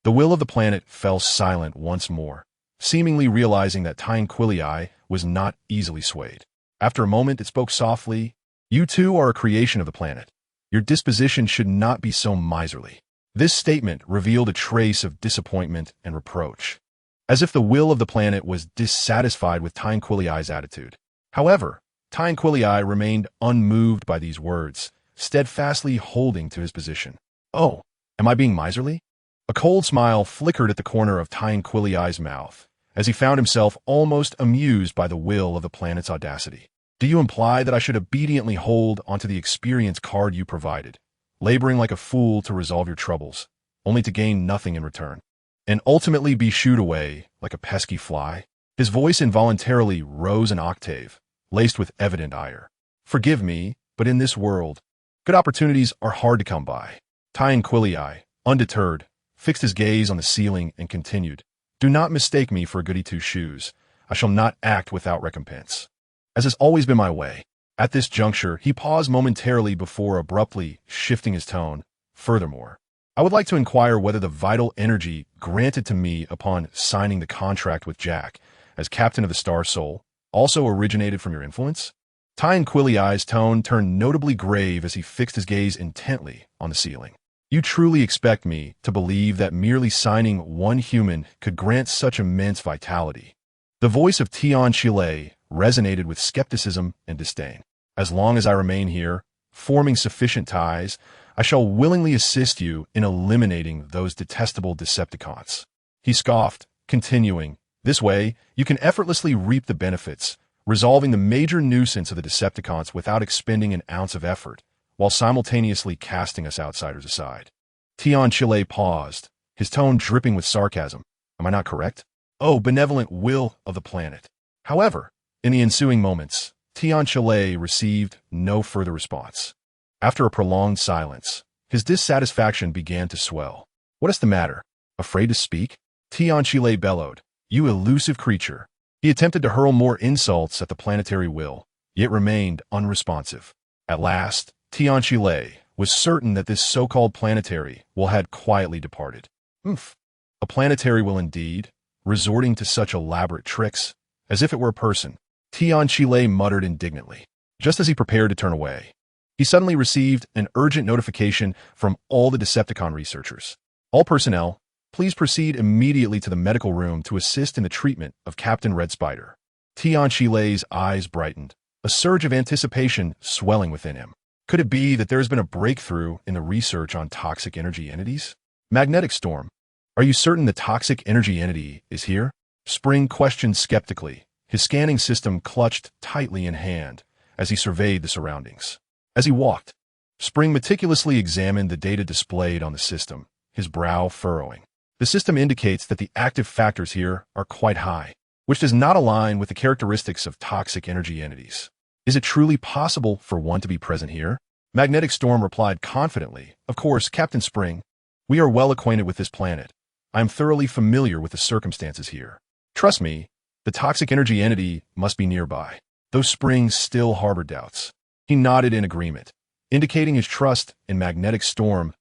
The will of the planet fell silent once more, seemingly realizing that Tynquilii was not easily swayed. After a moment, it spoke softly, "You too are a creation of the planet. Your disposition should not be so miserly." This statement revealed a trace of disappointment and reproach, as if the will of the planet was dissatisfied with Tynquilii's attitude. However, Tynquilii remained unmoved by these words, steadfastly holding to his position. "Oh, am I being miserly?" A cold smile flickered at the corner of Tynquilii's mouth, as he found himself almost amused by the will of the planet's audacity. "Do you imply that I should obediently hold onto the experience card you provided, laboring like a fool to resolve your troubles, only to gain nothing in return, and ultimately be shooed away like a pesky fly?" His voice involuntarily rose an octave, laced with evident ire. "Forgive me, but in this world, good opportunities are hard to come by." Tyanquili, undeterred, fixed his gaze on the ceiling and continued, "Do not mistake me for a goody two-shoes. I shall not act without recompense, as has always been my way." At this juncture, he paused momentarily before abruptly shifting his tone. "Furthermore, I would like to inquire whether the vital energy granted to me upon signing the contract with Jack as captain of the Star Soul also originated from your influence?" Tyanquili's tone turned notably grave as he fixed his gaze intently on the ceiling. "You truly expect me to believe that merely signing one human could grant such immense vitality?" The voice of Tyanquili resonated with skepticism and disdain. "As long as I remain here, forming sufficient ties, I shall willingly assist you in eliminating those detestable Decepticons." He scoffed, continuing, "This way, you can effortlessly reap the benefits, resolving the major nuisance of the Decepticons without expending an ounce of effort, while simultaneously casting us outsiders aside." Tyanquili paused, his tone dripping with sarcasm. "Am I not correct? Oh, benevolent will of the planet." However, in the ensuing moments, Tyanquili received no further response. After a prolonged silence, his dissatisfaction began to swell. "What is the matter? Afraid to speak?" Tyanquili bellowed. "You elusive creature." He attempted to hurl more insults at the planetary will, yet remained unresponsive. At last, Tyanquili was certain that this so-called planetary will had quietly departed. "Oomph. A planetary will indeed, resorting to such elaborate tricks, as if it were a person," Tyanquili muttered indignantly. Just as he prepared to turn away, he suddenly received an urgent notification from all the Decepticon researchers. "All personnel, please proceed immediately to the medical room to assist in the treatment of Captain Red Spider." Tyanquili's eyes brightened, a surge of anticipation swelling within him. Could it be that there has been a breakthrough in the research on toxic energy entities? "Magnetic storm. Are you certain the toxic energy entity is here?" Spring questioned skeptically, his scanning system clutched tightly in hand as he surveyed the surroundings. As he walked, Spring meticulously examined the data displayed on the system, his brow furrowing. The system indicates that the active factors here are quite high, which does not align with the characteristics of toxic energy entities. "Is it truly possible for one to be present here?" Magnetic Storm replied confidently, "Of course, Captain Spring. We are well acquainted with this planet. I am thoroughly familiar with the circumstances here. Trust me, the toxic energy entity must be nearby." Though Spring still harbored doubts, he nodded in agreement, indicating his trust in Magnetic Storm's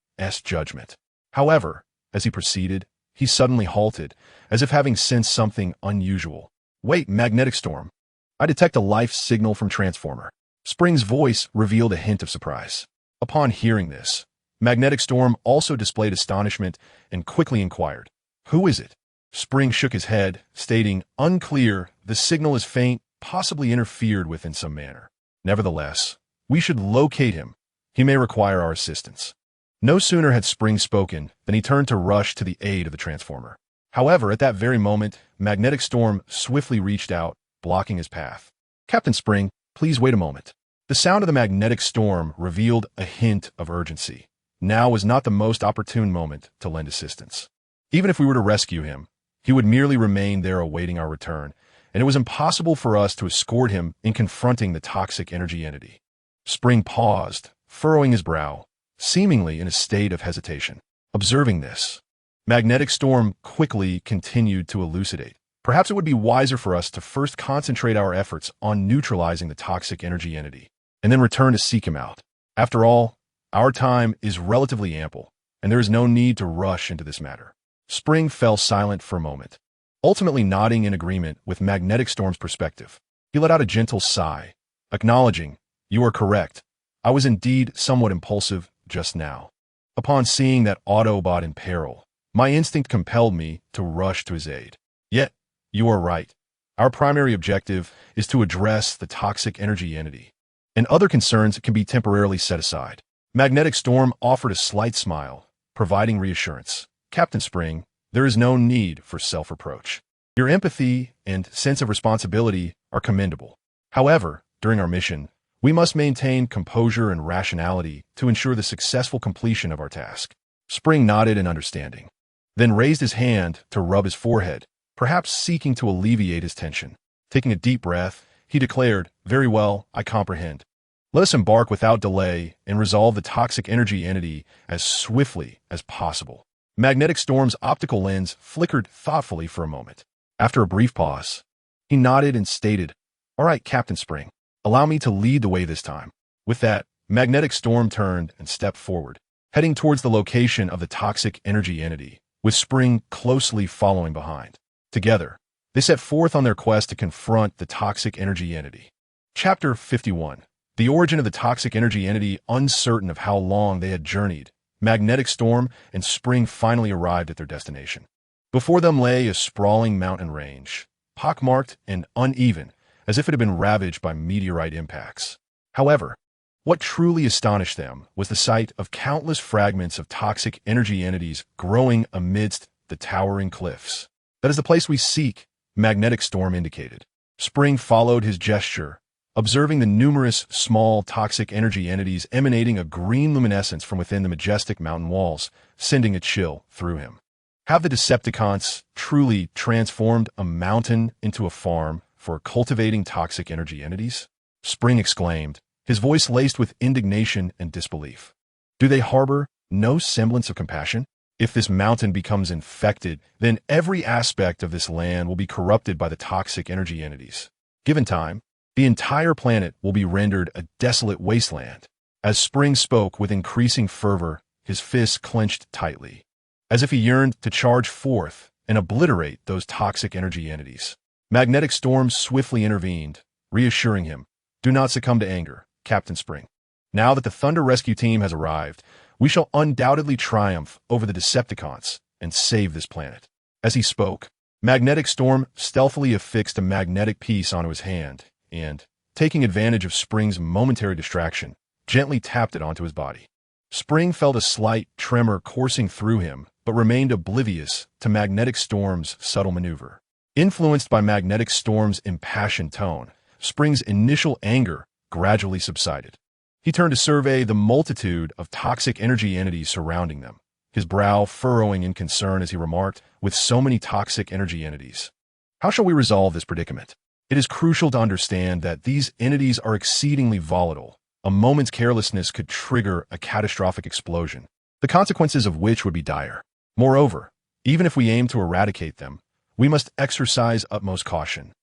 judgment. However, as he proceeded, he suddenly halted, as if having sensed something unusual. "Wait, Magnetic Storm. I detect a life signal from Transformer." Spring's voice revealed a hint of surprise. Upon hearing this, Magnetic Storm also displayed astonishment and quickly inquired, "Who is it?" Spring shook his head, stating, "Unclear, the signal is faint, possibly interfered with in some manner. Nevertheless, we should locate him. He may require our assistance." No sooner had Spring spoken than he turned to rush to the aid of the Transformer. However, at that very moment, Magnetic Storm swiftly reached out, blocking his path. "Captain Spring, please wait a moment." The sound of the Magnetic Storm revealed a hint of urgency. Now was not the most opportune moment to lend assistance. Even if we were to rescue him, he would merely remain there awaiting our return, and it was impossible for us to escort him in confronting the toxic energy entity. Spring paused, furrowing his brow, seemingly in a state of hesitation. Observing this, Magnetic Storm quickly continued to elucidate. "Perhaps it would be wiser for us to first concentrate our efforts on neutralizing the toxic energy entity, and then return to seek him out. After all, our time is relatively ample, and there is no need to rush into this matter." Spring fell silent for a moment, ultimately nodding in agreement with Magnetic Storm's perspective. He let out a gentle sigh, acknowledging, "You are correct. I was indeed somewhat impulsive just now. Upon seeing that Autobot in peril, my instinct compelled me to rush to his aid. Yet, you are right. Our primary objective is to address the toxic energy entity, and other concerns can be temporarily set aside." Magnetic Storm offered a slight smile, providing reassurance. "Captain Spring, there is no need for self-reproach. Your empathy and sense of responsibility are commendable. However, during our mission, we must maintain composure and rationality to ensure the successful completion of our task." Spring nodded in understanding, then raised his hand to rub his forehead, perhaps seeking to alleviate his tension. Taking a deep breath, He declared, "Very well, I comprehend. Let us embark without delay and resolve the toxic energy entity as swiftly as possible." Magnetic Storm's optical lens flickered thoughtfully for a moment. After a brief pause, he nodded and stated, "All right, Captain Spring. Allow me to lead the way this time." With that, Magnetic Storm turned and stepped forward, heading towards the location of the toxic energy entity, with Spring closely following behind. Together, they set forth on their quest to confront the toxic energy entity. Chapter 51. The origin of the toxic energy entity. Uncertain of how long they had journeyed, Magnetic Storm and Spring finally arrived at their destination. Before them lay a sprawling mountain range, pockmarked and uneven, as if it had been ravaged by meteorite impacts. However, what truly astonished them was the sight of countless fragments of toxic energy entities growing amidst the towering cliffs. "That is the place we seek," Magnetic Storm indicated. Spring followed his gesture, observing the numerous small toxic energy entities emanating a green luminescence from within the majestic mountain walls, sending a chill through him. Have the Decepticons truly transformed a mountain into a farm for cultivating toxic energy entities? Spring exclaimed, his voice laced with indignation and disbelief. Do they harbor no semblance of compassion? If this mountain becomes infected, then every aspect of this land will be corrupted by the toxic energy entities. Given time, the entire planet will be rendered a desolate wasteland. As Spring spoke with increasing fervor, his fists clenched tightly, as if he yearned to charge forth and obliterate those toxic energy entities. Magnetic Storm swiftly intervened, reassuring him, "Do not succumb to anger, Captain Spring. Now that the Thunder Rescue Team has arrived, we shall undoubtedly triumph over the Decepticons and save this planet." As he spoke, Magnetic Storm stealthily affixed a magnetic piece onto his hand and, taking advantage of Spring's momentary distraction, gently tapped it onto his body. Spring felt a slight tremor coursing through him, but remained oblivious to Magnetic Storm's subtle maneuver. Influenced by Magnetic Storm's impassioned tone, Spring's initial anger gradually subsided. He turned to survey the multitude of toxic energy entities surrounding them, his brow furrowing in concern as he remarked, "With so many toxic energy entities, how shall we resolve this predicament? It is crucial to understand that these entities are exceedingly volatile. A moment's carelessness could trigger a catastrophic explosion, the consequences of which would be dire. Moreover, even if we aim to eradicate them, we must exercise utmost caution.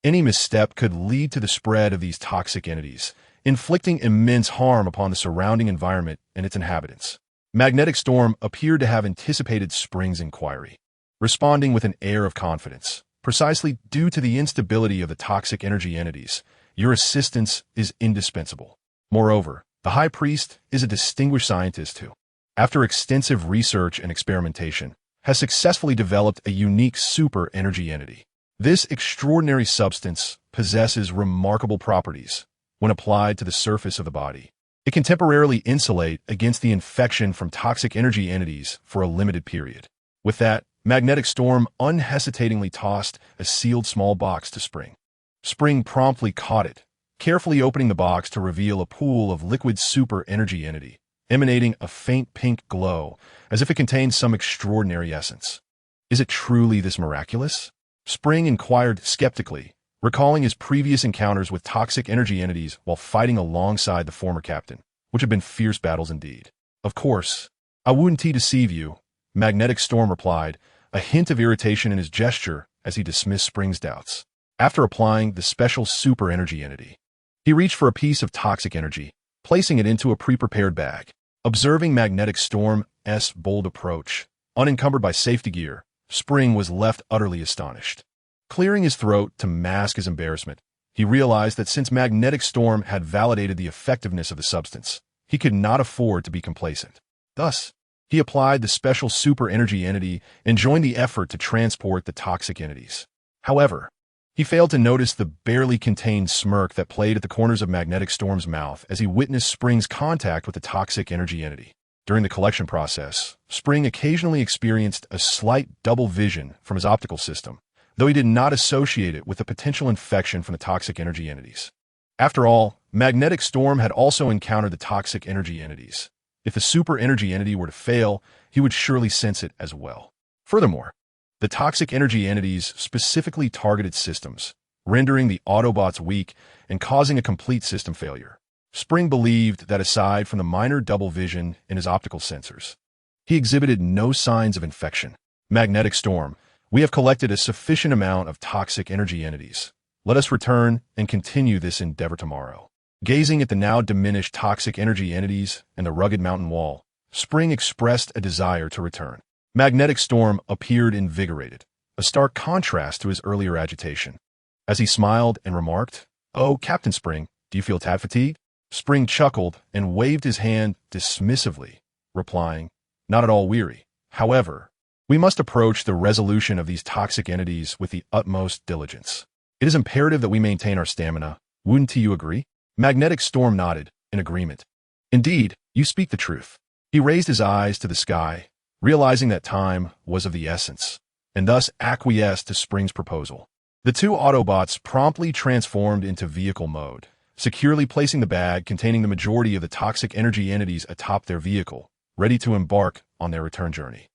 Any misstep could lead to the spread of these toxic entities, inflicting immense harm upon the surrounding environment and its inhabitants." Magnetic Storm appeared to have anticipated Spring's inquiry, responding with an air of confidence. "Precisely due to the instability of the toxic energy entities, your assistance is indispensable. Moreover, the High Priest is a distinguished scientist who, after extensive research and experimentation, has successfully developed a unique super energy entity. This extraordinary substance possesses remarkable properties when applied to the surface of the body. It can temporarily insulate against the infection from toxic energy entities for a limited period." With that, Magnetic Storm unhesitatingly tossed a sealed small box to Spring. Spring promptly caught it, carefully opening the box to reveal a pool of liquid super energy entity, emanating a faint pink glow, as if it contained some extraordinary essence. "Is it truly this miraculous?" Spring inquired skeptically, recalling his previous encounters with toxic energy entities while fighting alongside the former captain, which had been fierce battles indeed. "Of course, I wouldn't deceive you," Magnetic Storm replied, a hint of irritation in his gesture as he dismissed Spring's doubts. After applying the special super energy entity, he reached for a piece of toxic energy, placing it into a pre-prepared bag. Observing Magnetic Storm's bold approach, unencumbered by safety gear, Spring was left utterly astonished. Clearing his throat to mask his embarrassment, he realized that since Magnetic Storm had validated the effectiveness of the substance, he could not afford to be complacent. Thus, he applied the special super energy entity and joined the effort to transport the toxic entities. However, he failed to notice the barely contained smirk that played at the corners of Magnetic Storm's mouth as he witnessed Spring's contact with the toxic energy entity. During the collection process, Spring occasionally experienced a slight double vision from his optical system, though he did not associate it with a potential infection from the toxic energy entities. After all, Magnetic Storm had also encountered the toxic energy entities. If the super energy entity were to fail, he would surely sense it as well. Furthermore, the toxic energy entities specifically targeted systems, rendering the Autobots weak and causing a complete system failure. Spring believed that aside from the minor double vision in his optical sensors, he exhibited no signs of infection. Magnetic storm. We have collected a sufficient amount of toxic energy entities. Let us return and continue this endeavor tomorrow. Gazing at the now diminished toxic energy entities and the rugged mountain wall, Spring expressed a desire to return. Magnetic storm appeared invigorated, a stark contrast to his earlier agitation. As he smiled and remarked, "Oh, Captain Spring, do you feel tad fatigued?" Spring chuckled and waved his hand dismissively, replying, "Not at all weary. However, we must approach the resolution of these toxic entities with the utmost diligence. It is imperative that we maintain our stamina. Wouldn't you agree?" Magnetic storm nodded in agreement. "Indeed, you speak the truth." He raised his eyes to the sky, realizing that time was of the essence, and thus acquiesced to Spring's proposal. The two Autobots promptly transformed into vehicle mode, securely placing the bag containing the majority of the toxic energy entities atop their vehicle, ready to embark on their return journey.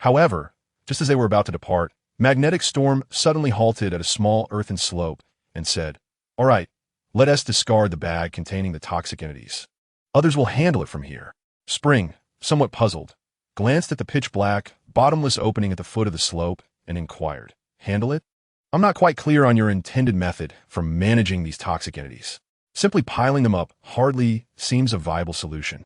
However, just as they were about to depart, Magnetic Storm suddenly halted at a small earthen slope and said, "All right, let us discard the bag containing the toxic entities. Others will handle it from here." Spring, somewhat puzzled, glanced at the pitch-black, bottomless opening at the foot of the slope and inquired, "Handle it? I'm not quite clear on your intended method for managing these toxic entities. Simply piling them up hardly seems a viable solution."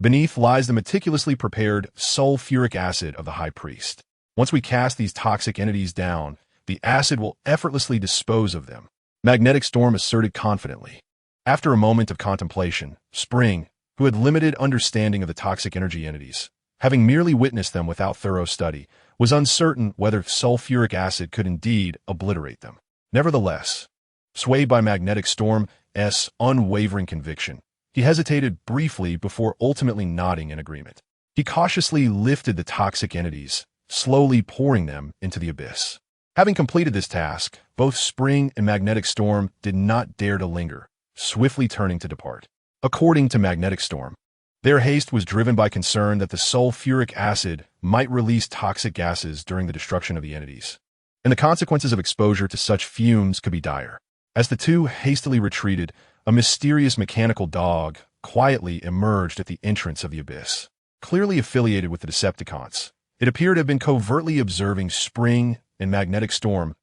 Beneath lies the meticulously prepared sulfuric acid of the High Priest. Once we cast these toxic entities down, the acid will effortlessly dispose of them, Magnetic Storm asserted confidently. After a moment of contemplation, Spring, who had limited understanding of the toxic energy entities, having merely witnessed them without thorough study, was uncertain whether sulfuric acid could indeed obliterate them. Nevertheless, swayed by Magnetic Storm's unwavering conviction, he hesitated briefly before ultimately nodding in agreement. He cautiously lifted the toxic entities, slowly pouring them into the abyss. Having completed this task, both Spring and Magnetic Storm did not dare to linger, swiftly turning to depart. According to Magnetic Storm, their haste was driven by concern that the sulfuric acid might release toxic gases during the destruction of the entities, and the consequences of exposure to such fumes could be dire. As the two hastily retreated, a mysterious mechanical dog quietly emerged at the entrance of the abyss. Clearly affiliated with the Decepticons, it appeared to have been covertly observing Spring and Magnetic Storm's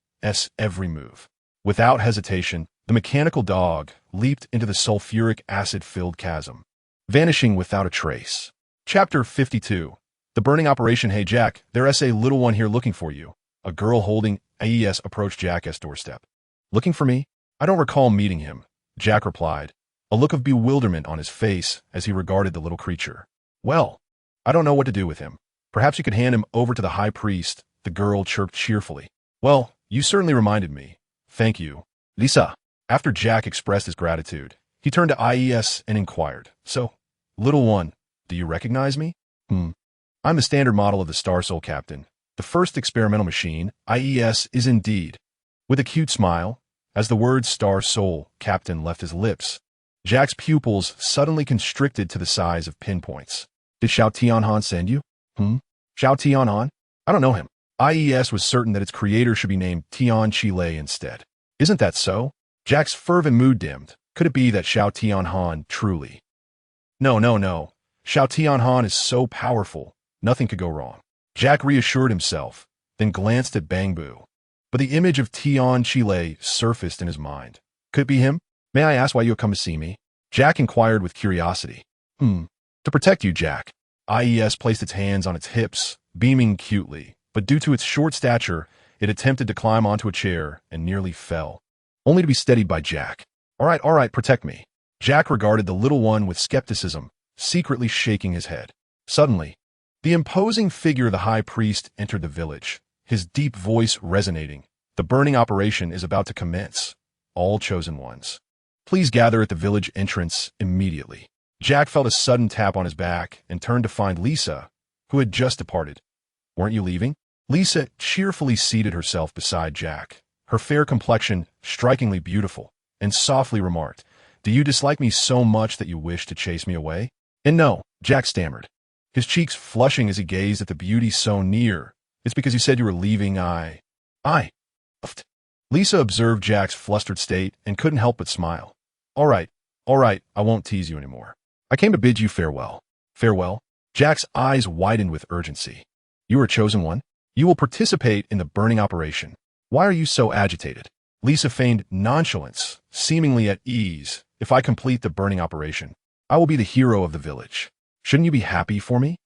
every move. Without hesitation, the mechanical dog leaped into the sulfuric acid-filled chasm, vanishing without a trace. Chapter 52. The Burning Operation. "Hey Jack, there's a little one here looking for you." A girl holding AES approached Jack's doorstep. "Looking for me? I don't recall meeting him," Jack replied, a look of bewilderment on his face as he regarded the little creature. "Well, I don't know what to do with him. Perhaps you could hand him over to the High Priest," the girl chirped cheerfully. "Well, you certainly reminded me. Thank you, Lisa." After Jack expressed his gratitude, he turned to IES and inquired, "So, little one, do you recognize me?" "I'm the standard model of the Star Soul Captain, the first experimental machine, IES is indeed." With a cute smile, as the word Star Soul Captain left his lips, Jack's pupils suddenly constricted to the size of pinpoints. "Did Xiao Tianhan send you?" Xiao Tianhan? I don't know him." IES was certain that its creator should be named Tian Chile instead. "Isn't that so?" Jack's fervent mood dimmed. Could it be that Xiao Tianhan truly? No. Xiao Tianhan is so powerful, nothing could go wrong. Jack reassured himself, then glanced at Bangbu. But the image of Tian Chile surfaced in his mind. Could it be him? "May I ask why you have come to see me?" Jack inquired with curiosity. To protect you, Jack." IES placed its hands on its hips, beaming cutely, but due to its short stature, it attempted to climb onto a chair and nearly fell, only to be steadied by Jack. All right, protect me." Jack regarded the little one with skepticism, secretly shaking his head. Suddenly, the imposing figure of the High Priest entered the village, his deep voice resonating. "The burning operation is about to commence. All chosen ones, please gather at the village entrance immediately." Jack felt a sudden tap on his back and turned to find Lisa, who had just departed. "Weren't you leaving?" Lisa cheerfully seated herself beside Jack, her fair complexion strikingly beautiful, and softly remarked, "Do you dislike me so much that you wish to chase me away?" "And no," Jack stammered, his cheeks flushing as he gazed at the beauty so near. "It's because you said you were leaving I Lisa observed Jack's flustered state and couldn't help but smile. All right, I won't tease you anymore. I came to bid you farewell. Farewell? Jack's eyes widened with urgency. You are chosen one? You will participate in the burning operation. Why are you so agitated? Lisa feigned nonchalance, seemingly at ease. If I complete the burning operation, I will be the hero of the village. Shouldn't you be happy for me?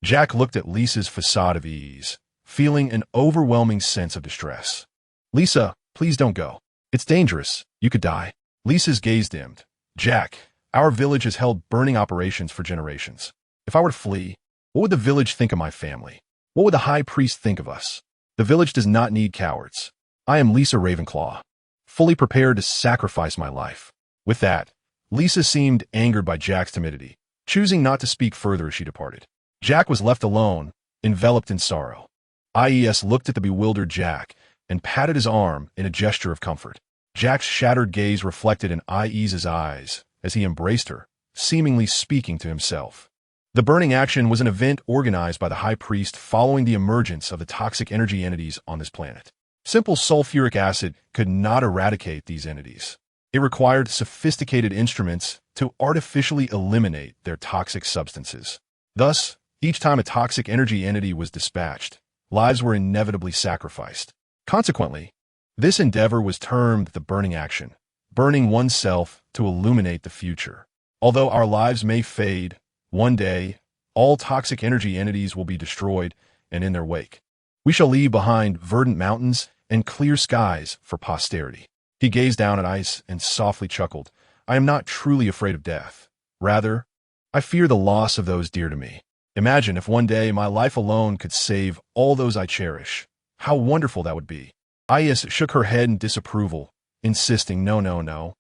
Jack looked at Lisa's facade of ease, feeling an overwhelming sense of distress. Lisa, please don't go. It's dangerous. You could die. Lisa's gaze dimmed. Jack, our village has held burning operations for generations. If I were to flee, what would the village think of my family? What would the high priest think of us? The village does not need cowards. I am Lisa Ravenclaw, fully prepared to sacrifice my life. With that, Lisa seemed angered by Jack's timidity, choosing not to speak further as she departed. Jack was left alone, enveloped in sorrow. IES looked at the bewildered Jack and patted his arm in a gesture of comfort. Jack's shattered gaze reflected in IES's eyes as he embraced her, seemingly speaking to himself. The burning action was an event organized by the High Priest following the emergence of the toxic energy entities on this planet. Simple sulfuric acid could not eradicate these entities. It required sophisticated instruments to artificially eliminate their toxic substances. Thus, each time a toxic energy entity was dispatched, lives were inevitably sacrificed. Consequently, this endeavor was termed the burning action, burning oneself to illuminate the future. Although our lives may fade, one day, all toxic energy entities will be destroyed, and in their wake, we shall leave behind verdant mountains and clear skies for posterity. He gazed down at ice and softly chuckled. I am not truly afraid of death. Rather, I fear the loss of those dear to me. Imagine if one day my life alone could save all those I cherish. How wonderful that would be. IES shook her head in disapproval, insisting no.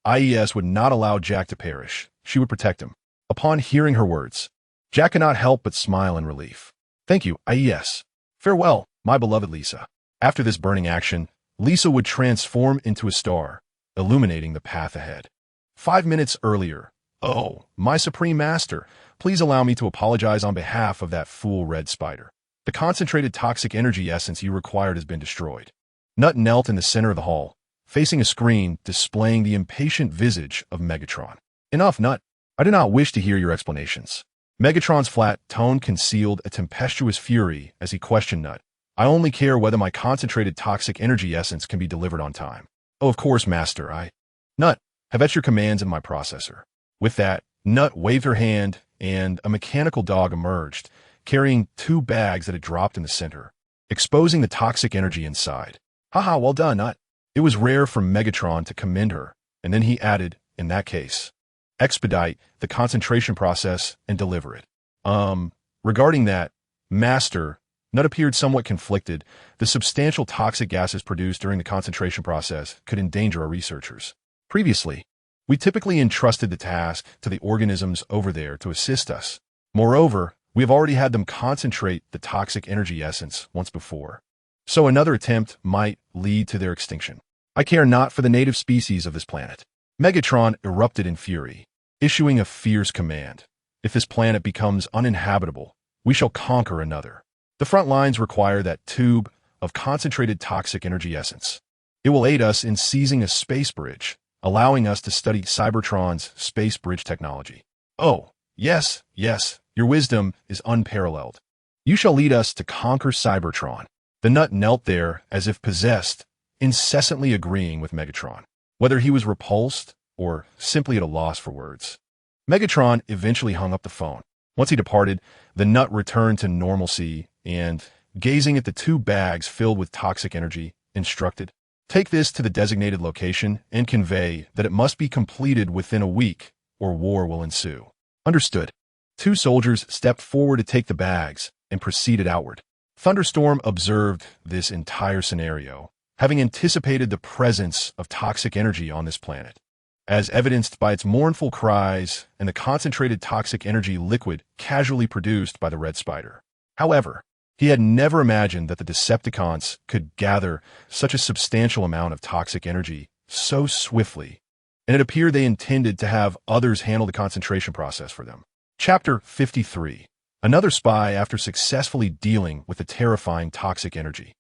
IES would not allow Jack to perish. She would protect him. Upon hearing her words, Jack could not help but smile in relief. Thank you, IES. Farewell, my beloved Lisa. After this burning action, Lisa would transform into a star, illuminating the path ahead. 5 minutes earlier, oh, my supreme master, please allow me to apologize on behalf of that fool red spider. The concentrated toxic energy essence you required has been destroyed. Nut knelt in the center of the hall, facing a screen displaying the impatient visage of Megatron. Enough, Nut. I do not wish to hear your explanations. Megatron's flat tone concealed a tempestuous fury as he questioned Nut. I only care whether my concentrated toxic energy essence can be delivered on time. Oh, of course, Master, Nut, have at your commands in my processor. With that, Nut waved her hand, and a mechanical dog emerged, carrying 2 bags that had dropped in the center, exposing the toxic energy inside. Haha, well done, Nut. It was rare for Megatron to commend her, and then he added, in that case, expedite the concentration process and deliver it. Regarding that, Master, Nut appeared somewhat conflicted. The substantial toxic gases produced during the concentration process could endanger our researchers. Previously, we typically entrusted the task to the organisms over there to assist us. Moreover, we have already had them concentrate the toxic energy essence once before. So another attempt might lead to their extinction. I care not for the native species of this planet. Megatron erupted in fury, issuing a fierce command. If this planet becomes uninhabitable, we shall conquer another. The front lines require that tube of concentrated toxic energy essence. It will aid us in seizing a space bridge, allowing us to study Cybertron's space bridge technology. Oh, yes, your wisdom is unparalleled. You shall lead us to conquer Cybertron. The Nut knelt there as if possessed, incessantly agreeing with Megatron, whether he was repulsed or simply at a loss for words. Megatron eventually hung up the phone. Once he departed, the Nut returned to normalcy and, gazing at the 2 bags filled with toxic energy, instructed, take this to the designated location and convey that it must be completed within a week or war will ensue. Understood. 2 soldiers stepped forward to take the bags and proceeded outward. Thunderstorm observed this entire scenario, having anticipated the presence of toxic energy on this planet, as evidenced by its mournful cries and the concentrated toxic energy liquid casually produced by the red spider. However, he had never imagined that the Decepticons could gather such a substantial amount of toxic energy so swiftly, and it appeared they intended to have others handle the concentration process for them. Chapter 53. Another spy after successfully dealing with the terrifying toxic energy.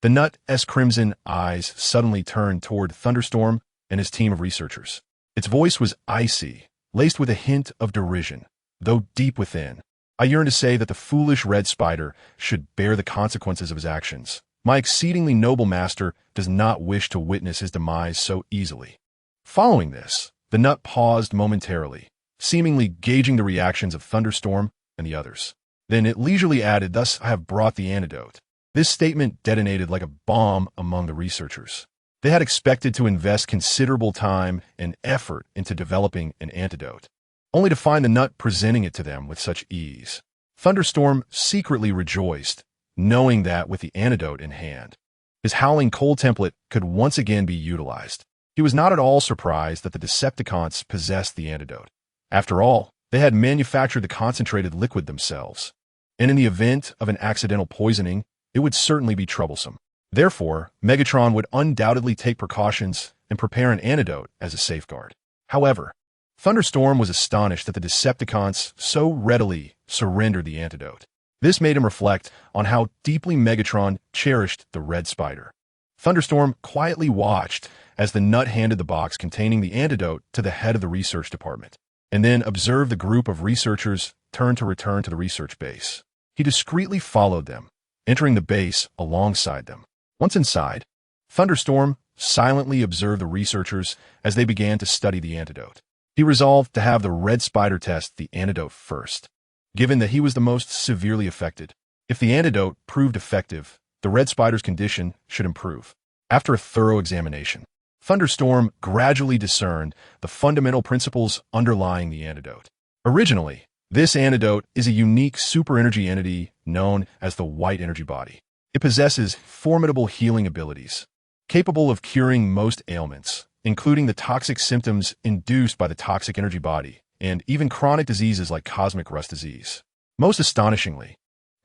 The Nut's crimson eyes suddenly turned toward Thunderstorm and his team of researchers. Its voice was icy, laced with a hint of derision, though deep within, I yearn to say that the foolish red spider should bear the consequences of his actions. My exceedingly noble master does not wish to witness his demise so easily. Following this, the Nut paused momentarily, seemingly gauging the reactions of Thunderstorm and the others. Then it leisurely added, "Thus I have brought the antidote." This statement detonated like a bomb among the researchers. They had expected to invest considerable time and effort into developing an antidote, only to find the Nut presenting it to them with such ease. Thunderstorm secretly rejoiced, knowing that with the antidote in hand, his Howling Cold template could once again be utilized. He was not at all surprised that the Decepticons possessed the antidote. After all, they had manufactured the concentrated liquid themselves, and in the event of an accidental poisoning, it would certainly be troublesome. Therefore, Megatron would undoubtedly take precautions and prepare an antidote as a safeguard. However, Thunderstorm was astonished that the Decepticons so readily surrendered the antidote. This made him reflect on how deeply Megatron cherished the Red Spider. Thunderstorm quietly watched as the Nut handed the box containing the antidote to the head of the research department, and then observed the group of researchers return to the research base. He discreetly followed them, entering the base alongside them. Once inside, Thunderstorm silently observed the researchers as they began to study the antidote. He resolved to have the Red Spider test the antidote first, given that he was the most severely affected. If the antidote proved effective, the Red Spider's condition should improve. After a thorough examination, Thunderstorm gradually discerned the fundamental principles underlying the antidote. Originally, this antidote is a unique super-energy entity known as the White Energy Body. It possesses formidable healing abilities, capable of curing most ailments, including the toxic symptoms induced by the toxic energy body, and even chronic diseases like cosmic rust disease. Most astonishingly,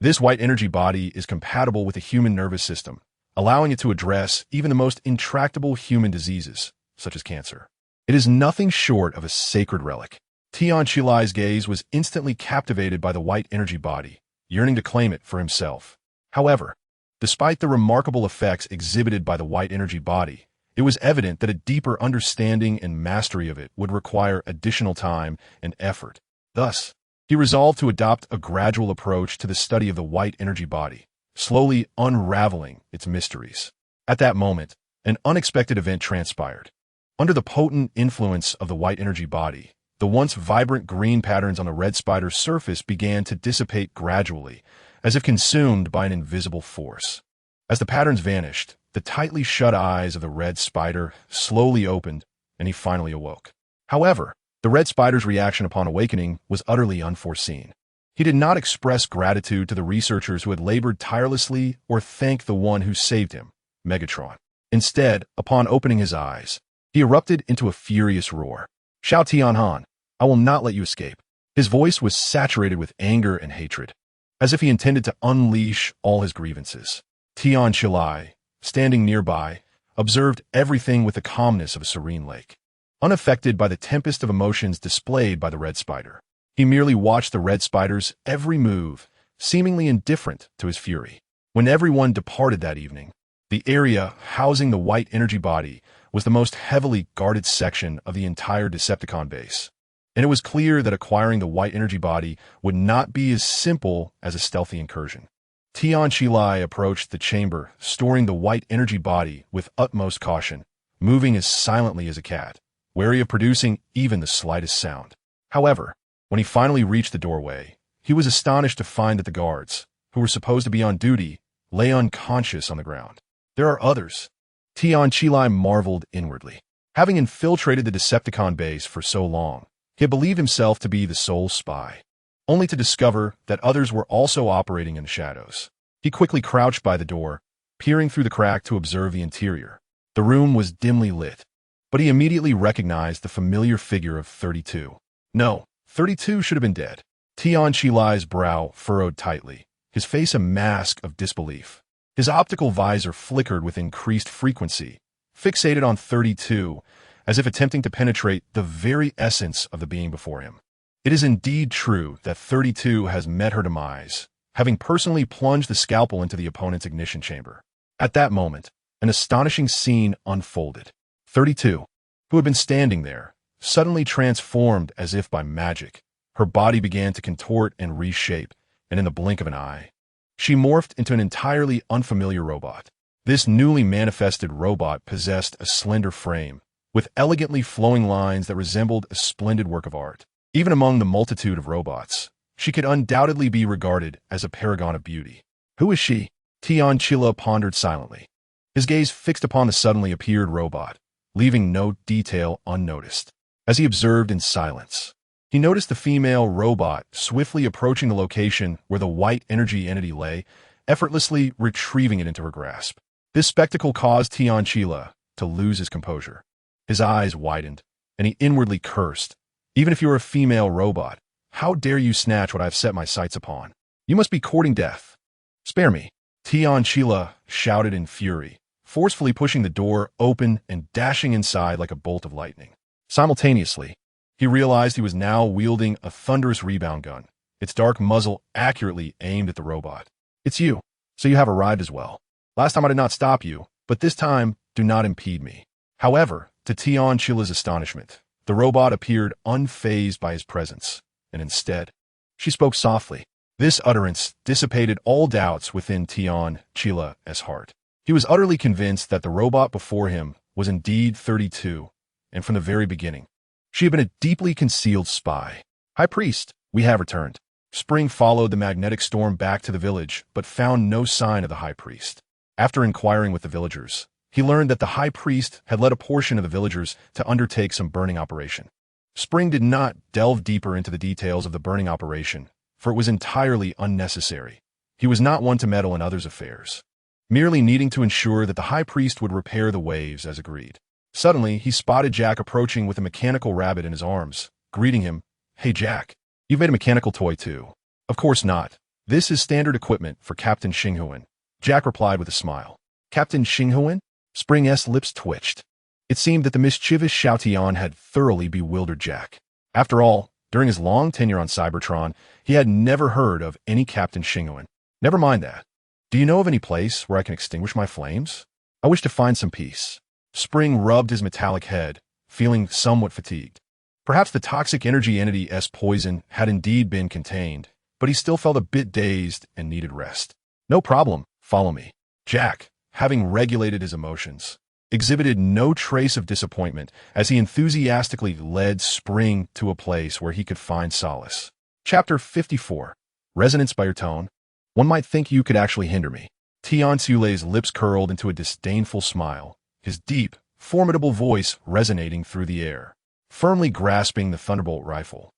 this White Energy Body is compatible with the human nervous system, allowing it to address even the most intractable human diseases, such as cancer. It is nothing short of a sacred relic. Tian Chilai's gaze was instantly captivated by the White Energy Body, yearning to claim it for himself. However, despite the remarkable effects exhibited by the White Energy Body, it was evident that a deeper understanding and mastery of it would require additional time and effort. Thus, he resolved to adopt a gradual approach to the study of the White Energy Body, slowly unraveling its mysteries. At that moment, an unexpected event transpired. Under the potent influence of the White Energy Body, the once vibrant green patterns on the Red Spider's surface began to dissipate gradually, as if consumed by an invisible force. As the patterns vanished, the tightly shut eyes of the Red Spider slowly opened, and he finally awoke. However, the Red Spider's reaction upon awakening was utterly unforeseen. He did not express gratitude to the researchers who had labored tirelessly or thank the one who saved him, Megatron. Instead, upon opening his eyes, he erupted into a furious roar. "Shao Tianhan, I will not let you escape." His voice was saturated with anger and hatred, as if he intended to unleash all his grievances. Tian Chilai, standing nearby, observed everything with the calmness of a serene lake. Unaffected by the tempest of emotions displayed by the Red Spider, he merely watched the Red Spider's every move, seemingly indifferent to his fury. When everyone departed that evening, the area housing the White Energy Body was the most heavily guarded section of the entire Decepticon base, and it was clear that acquiring the White Energy Body would not be as simple as a stealthy incursion. Tian Chilai approached the chamber, storing the White Energy Body with utmost caution, moving as silently as a cat, wary of producing even the slightest sound. However, when he finally reached the doorway, he was astonished to find that the guards, who were supposed to be on duty, lay unconscious on the ground. "There are others," Tian Chilai marveled inwardly. Having infiltrated the Decepticon base for so long, he had believed himself to be the sole spy, only to discover that others were also operating in the shadows. He quickly crouched by the door, peering through the crack to observe the interior. The room was dimly lit, but he immediately recognized the familiar figure of 32. No, 32 should have been dead. Tian Chilai's brow furrowed tightly, his face a mask of disbelief. His optical visor flickered with increased frequency, fixated on 32, as if attempting to penetrate the very essence of the being before him. It is indeed true that 32 has met her demise, having personally plunged the scalpel into the opponent's ignition chamber. At that moment, an astonishing scene unfolded. 32, who had been standing there, suddenly transformed as if by magic. Her body began to contort and reshape, and in the blink of an eye, she morphed into an entirely unfamiliar robot. This newly manifested robot possessed a slender frame, with elegantly flowing lines that resembled a splendid work of art. Even among the multitude of robots, she could undoubtedly be regarded as a paragon of beauty. Who is she? Tion Chila pondered silently, his gaze fixed upon the suddenly appeared robot, leaving no detail unnoticed. As he observed in silence, he noticed the female robot swiftly approaching the location where the white energy entity lay, effortlessly retrieving it into her grasp. This spectacle caused Tion Chila to lose his composure. His eyes widened, and he inwardly cursed. Even if you are a female robot, how dare you snatch what I have set my sights upon? You must be courting death. Spare me. Tion Chila shouted in fury, forcefully pushing the door open and dashing inside like a bolt of lightning. Simultaneously, he realized he was now wielding a thunderous rebound gun, its dark muzzle accurately aimed at the robot. It's you, so you have arrived as well. Last time I did not stop you, but this time do not impede me. However, to Tion Chila's astonishment, the robot appeared unfazed by his presence, and instead, she spoke softly. This utterance dissipated all doubts within Tion Chila's heart. He was utterly convinced that the robot before him was indeed 32, and from the very beginning, she had been a deeply concealed spy. High Priest, we have returned. Spring followed the magnetic storm back to the village, but found no sign of the High Priest. After inquiring with the villagers, he learned that the High Priest had led a portion of the villagers to undertake some burning operation. Spring did not delve deeper into the details of the burning operation, for it was entirely unnecessary. He was not one to meddle in others' affairs, merely needing to ensure that the High Priest would repair the waves as agreed. Suddenly, he spotted Jack approaching with a mechanical rabbit in his arms, greeting him. Hey Jack, you've made a mechanical toy too. Of course not. This is standard equipment for Captain Xinghuan. Jack replied with a smile. Captain Xinghuan? Spring's lips twitched. It seemed that the mischievous Xiaotian had thoroughly bewildered Jack. After all, during his long tenure on Cybertron, he had never heard of any Captain Xinghuan. Never mind that. Do you know of any place where I can extinguish my flames? I wish to find some peace. Spring rubbed his metallic head, feeling somewhat fatigued. Perhaps the toxic energy entity's poison had indeed been contained, but he still felt a bit dazed and needed rest. No problem, follow me. Jack, having regulated his emotions, exhibited no trace of disappointment as he enthusiastically led Spring to a place where he could find solace. Chapter 54. Resonance by your tone. One might think you could actually hinder me. Tion Sule's lips curled into a disdainful smile, his deep, formidable voice resonating through the air, firmly grasping the Thunderbolt rifle.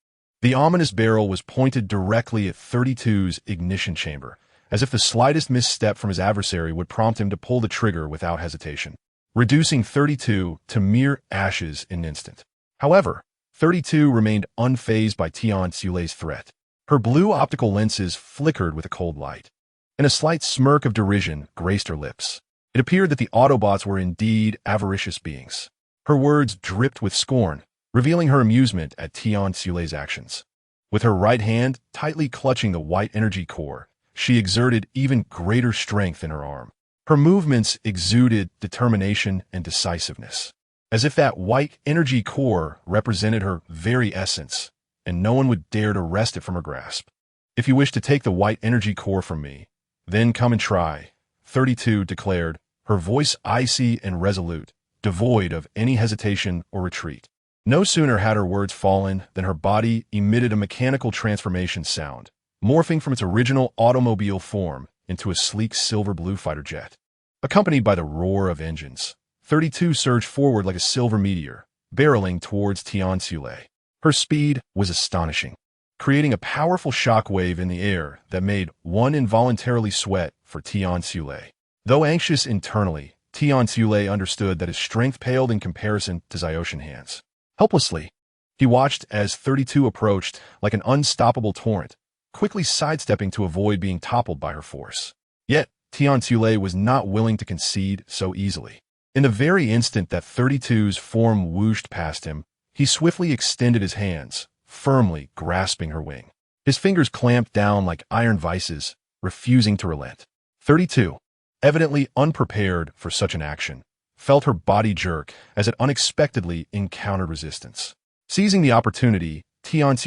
The ominous barrel was pointed directly at 32's ignition chamber, as if the slightest misstep from his adversary would prompt him to pull the trigger without hesitation, reducing 32 to mere ashes in an instant. However, 32 remained unfazed by Tion Sule's threat. Her blue optical lenses flickered with a cold light, and a slight smirk of derision graced her lips. It appeared that the Autobots were indeed avaricious beings. Her words dripped with scorn, revealing her amusement at Tion Sule's actions. With her right hand tightly clutching the white energy core, she exerted even greater strength in her arm. Her movements exuded determination and decisiveness, as if that white energy core represented her very essence, and no one would dare to wrest it from her grasp. If you wish to take the white energy core from me, then come and try, 32 declared, her voice icy and resolute, devoid of any hesitation or retreat. No sooner had her words fallen than her body emitted a mechanical transformation sound, morphing from its original automobile form into a sleek silver-blue fighter jet. Accompanied by the roar of engines, 32 surged forward like a silver meteor, barreling towards Tion Sule. Her speed was astonishing, creating a powerful shockwave in the air that made one involuntarily sweat for Tion Sule. Though anxious internally, Tion Sule understood that his strength paled in comparison to Zyoshan Han's. Helplessly, he watched as 32 approached like an unstoppable torrent, quickly sidestepping to avoid being toppled by her force. Yet, Tion Sule was not willing to concede so easily. In the very instant that 32's form whooshed past him, he swiftly extended his hands, firmly grasping her wing. His fingers clamped down like iron vices, refusing to relent. 32. evidently unprepared for such an action, felt her body jerk as it unexpectedly encountered resistance. Seizing the opportunity, Tian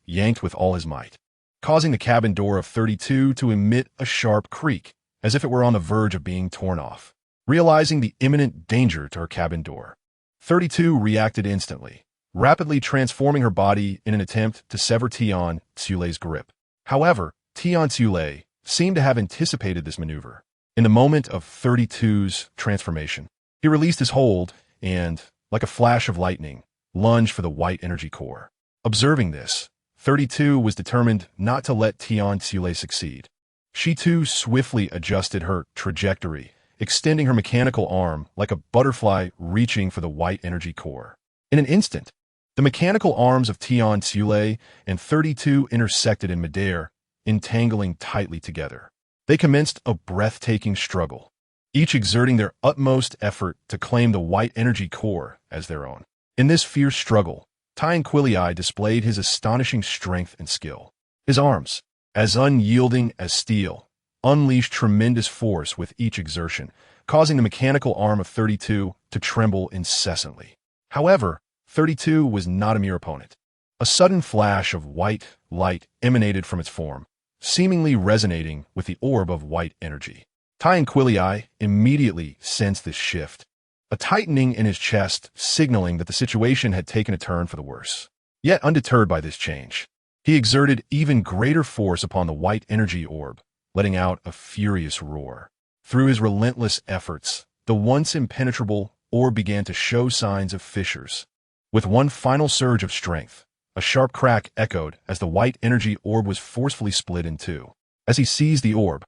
yanked with all his might, causing the cabin door of 32 to emit a sharp creak, as if it were on the verge of being torn off. Realizing the imminent danger to her cabin door, 32 reacted instantly, rapidly transforming her body in an attempt to sever Tian Tsulei's grip. However, Tian Tsule seemed to have anticipated this maneuver. In the moment of 32's transformation, he released his hold and, like a flash of lightning, lunged for the white energy core. Observing this, 32 was determined not to let Tian Tsule succeed. She too swiftly adjusted her trajectory, extending her mechanical arm like a butterfly reaching for the white energy core. In an instant, the mechanical arms of Tian Tsule and 32 intersected in midair, entangling tightly together. They commenced a breathtaking struggle, each exerting their utmost effort to claim the white energy core as their own. In this fierce struggle, Tianquilii displayed his astonishing strength and skill. His arms, as unyielding as steel, unleashed tremendous force with each exertion, causing the mechanical arm of 32 to tremble incessantly. However, 32 was not a mere opponent. A sudden flash of white light emanated from its form, seemingly resonating with the orb of white energy. Tianquilii immediately sensed this shift, a tightening in his chest signaling that the situation had taken a turn for the worse. Yet undeterred by this change, he exerted even greater force upon the white energy orb, letting out a furious roar. Through his relentless efforts, the once impenetrable orb began to show signs of fissures. With one final surge of strength, a sharp crack echoed as the white energy orb was forcefully split in two. As he seized the orb,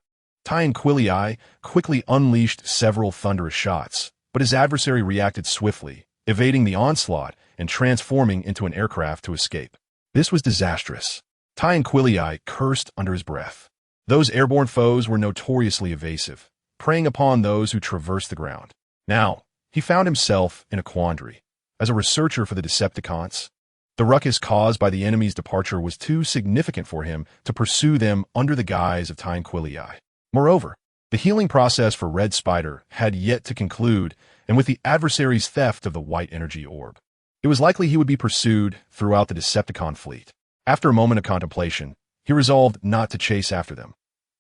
Tianquilii quickly unleashed several thunderous shots, but his adversary reacted swiftly, evading the onslaught and transforming into an aircraft to escape. This was disastrous. Tianquilii cursed under his breath. Those airborne foes were notoriously evasive, preying upon those who traversed the ground. Now, he found himself in a quandary. As a researcher for the Decepticons, the ruckus caused by the enemy's departure was too significant for him to pursue them under the guise of Tianquilii. Moreover, the healing process for Red Spider had yet to conclude, and with the adversary's theft of the white energy orb, it was likely he would be pursued throughout the Decepticon fleet. After a moment of contemplation, he resolved not to chase after them.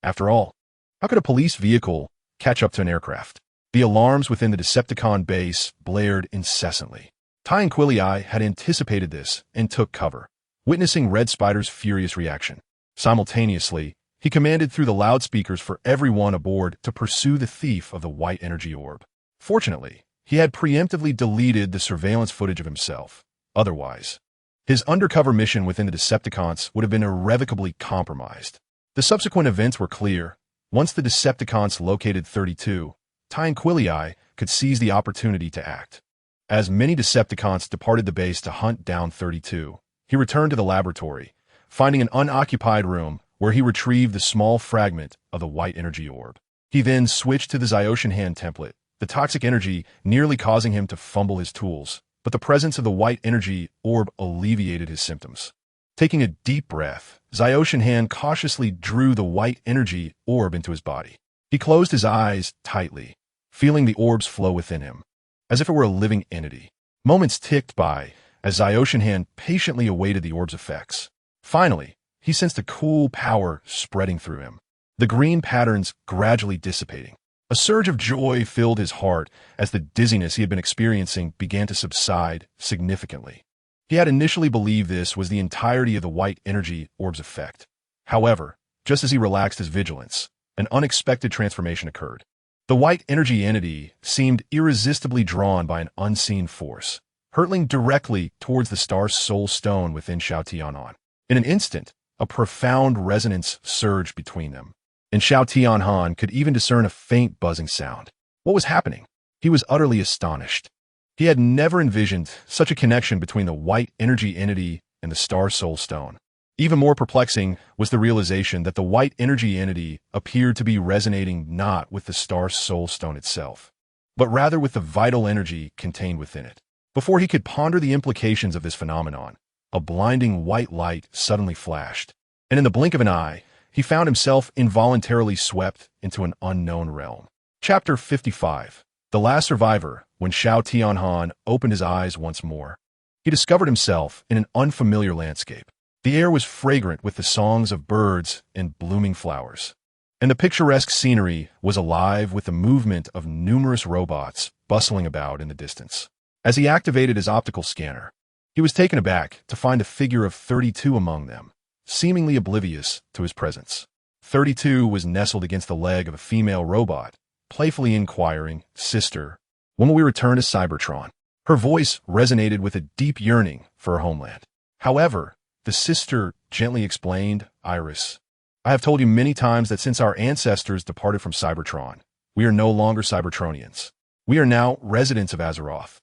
After all, how could a police vehicle catch up to an aircraft? The alarms within the Decepticon base blared incessantly. Tianquilii had anticipated this and took cover, witnessing Red Spider's furious reaction. Simultaneously, he commanded through the loudspeakers for everyone aboard to pursue the thief of the white energy orb. Fortunately, he had preemptively deleted the surveillance footage of himself. Otherwise, his undercover mission within the Decepticons would have been irrevocably compromised. The subsequent events were clear. Once the Decepticons located 32, Tianquilii could seize the opportunity to act. As many Decepticons departed the base to hunt down 32, he returned to the laboratory, finding an unoccupied room where he retrieved the small fragment of the white energy orb. He then switched to the Zyoshan hand template, the toxic energy nearly causing him to fumble his tools, but the presence of the white energy orb alleviated his symptoms. Taking a deep breath, Zyoshan hand cautiously drew the white energy orb into his body. He closed his eyes tightly, feeling the orb's flow within him, as if it were a living entity. Moments ticked by as Zyoshan hand patiently awaited the orb's effects. Finally, he sensed a cool power spreading through him, the green patterns gradually dissipating. A surge of joy filled his heart as the dizziness he had been experiencing began to subside significantly. He had initially believed this was the entirety of the white energy orb's effect. However, just as he relaxed his vigilance, an unexpected transformation occurred. The white energy entity seemed irresistibly drawn by an unseen force, hurtling directly towards the star's soul stone within Shao Tian'an. In an instant, a profound resonance surged between them, and Shao Tian'an could even discern a faint buzzing sound. What was happening? He was utterly astonished. He had never envisioned such a connection between the white energy entity and the star soul stone. Even more perplexing was the realization that the white energy entity appeared to be resonating not with the star soul stone itself, but rather with the vital energy contained within it. Before he could ponder the implications of this phenomenon, a blinding white light suddenly flashed, and in the blink of an eye, he found himself involuntarily swept into an unknown realm. Chapter 55. The Last Survivor. When Xiao Tianhan opened his eyes once more, he discovered himself in an unfamiliar landscape. The air was fragrant with the songs of birds and blooming flowers, and the picturesque scenery was alive with the movement of numerous robots bustling about in the distance. As he activated his optical scanner, he was taken aback to find a figure of 32 among them, seemingly oblivious to his presence. 32 was nestled against the leg of a female robot, playfully inquiring, "Sister, when will we return to Cybertron?" Her voice resonated with a deep yearning for her homeland. However, the sister gently explained, "Iris, I have told you many times that since our ancestors departed from Cybertron, we are no longer Cybertronians. We are now residents of Azeroth,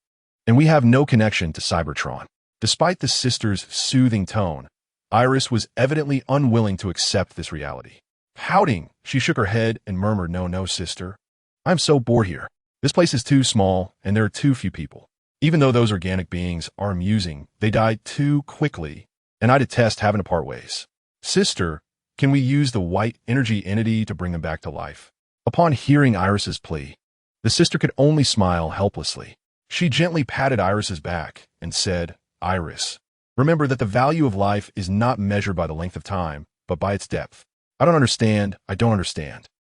and we have no connection to Cybertron." Despite the sister's soothing tone, Iris was evidently unwilling to accept this reality. Pouting, she shook her head and murmured, No, sister. I'm so bored here. This place is too small, and there are too few people. Even though those organic beings are amusing, they die too quickly, and I detest having to part ways. Sister, can we use the white energy entity to bring them back to life? Upon hearing Iris's plea, the sister could only smile helplessly. She gently patted Iris's back and said, "Iris, remember that the value of life is not measured by the length of time, but by its depth." I don't understand.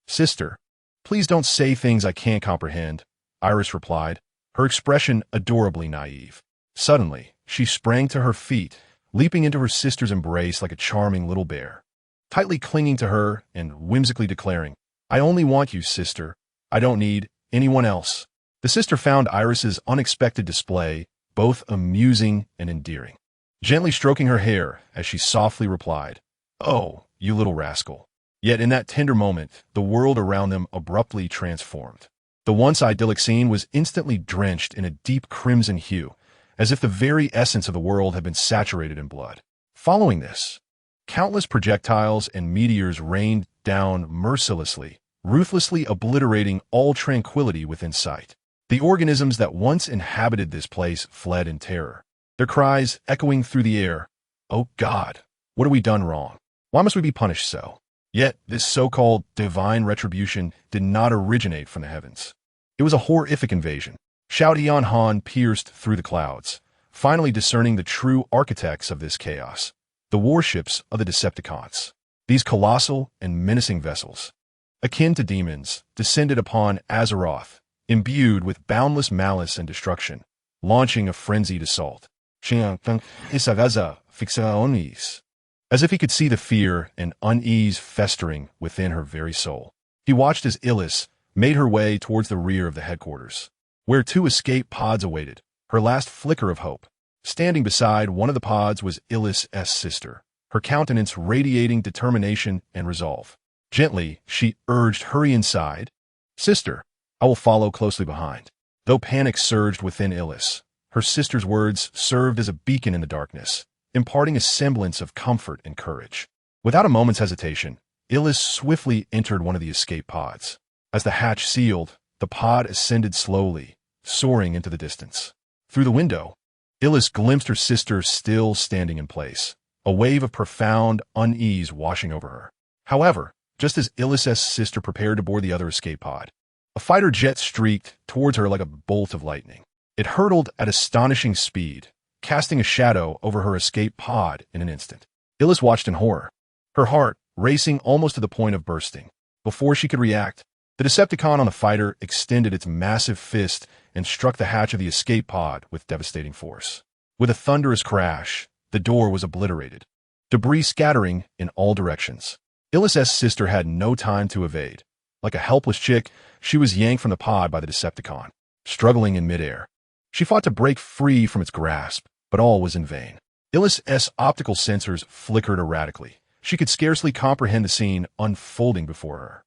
Sister, please don't say things I can't comprehend, Iris replied, her expression adorably naive. Suddenly, she sprang to her feet, leaping into her sister's embrace like a charming little bear, tightly clinging to her and whimsically declaring, "I only want you, sister. I don't need anyone else." The sister found Iris's unexpected display both amusing and endearing, gently stroking her hair as she softly replied, "Oh, you little rascal." Yet in that tender moment, the world around them abruptly transformed. The once idyllic scene was instantly drenched in a deep crimson hue, as if the very essence of the world had been saturated in blood. Following this, countless projectiles and meteors rained down mercilessly, ruthlessly obliterating all tranquility within sight. The organisms that once inhabited this place fled in terror, their cries echoing through the air, "Oh God, what have we done wrong? Why must we be punished so?" Yet this so-called divine retribution did not originate from the heavens. It was a horrific invasion. Xiao Tianhan pierced through the clouds, finally discerning the true architects of this chaos, the warships of the Decepticons. These colossal and menacing vessels, akin to demons, descended upon Azeroth, imbued with boundless malice and destruction, launching a frenzied assault. As if he could see the fear and unease festering within her very soul, he watched as Illis made her way towards the rear of the headquarters, where 2 escape pods awaited, her last flicker of hope. Standing beside one of the pods was Illis' sister, her countenance radiating determination and resolve. Gently, she urged, "Hurry inside." "Sister, I will follow closely behind." Though panic surged within Illis, her sister's words served as a beacon in the darkness, imparting a semblance of comfort and courage. Without a moment's hesitation, Illis swiftly entered one of the escape pods. As the hatch sealed, the pod ascended slowly, soaring into the distance. Through the window, Illis glimpsed her sister still standing in place, a wave of profound unease washing over her. However, just as Illis' sister prepared to board the other escape pod, a fighter jet streaked towards her like a bolt of lightning. It hurtled at astonishing speed, casting a shadow over her escape pod in an instant. Illis watched in horror, her heart racing almost to the point of bursting. Before she could react, the Decepticon on the fighter extended its massive fist and struck the hatch of the escape pod with devastating force. With a thunderous crash, the door was obliterated, debris scattering in all directions. Illis' sister had no time to evade. Like a helpless chick, she was yanked from the pod by the Decepticon, struggling in midair. She fought to break free from its grasp, but all was in vain. Illis' optical sensors flickered erratically. She could scarcely comprehend the scene unfolding before her.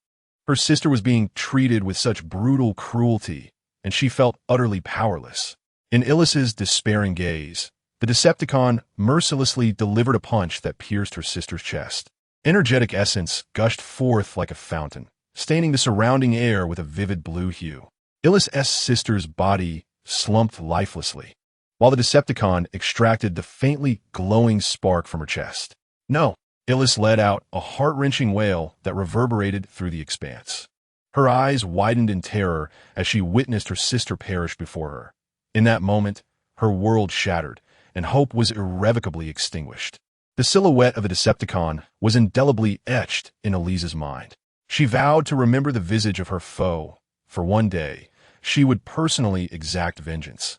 Her sister was being treated with such brutal cruelty, and she felt utterly powerless. In Illis' despairing gaze, the Decepticon mercilessly delivered a punch that pierced her sister's chest. Energetic essence gushed forth like a fountain, staining the surrounding air with a vivid blue hue. Illis' sister's body slumped lifelessly, while the Decepticon extracted the faintly glowing spark from her chest. "No!" Illis let out a heart-wrenching wail that reverberated through the expanse. Her eyes widened in terror as she witnessed her sister perish before her. In that moment, her world shattered, and hope was irrevocably extinguished. The silhouette of a Decepticon was indelibly etched in Elise's mind. She vowed to remember the visage of her foe, for one day she would personally exact vengeance,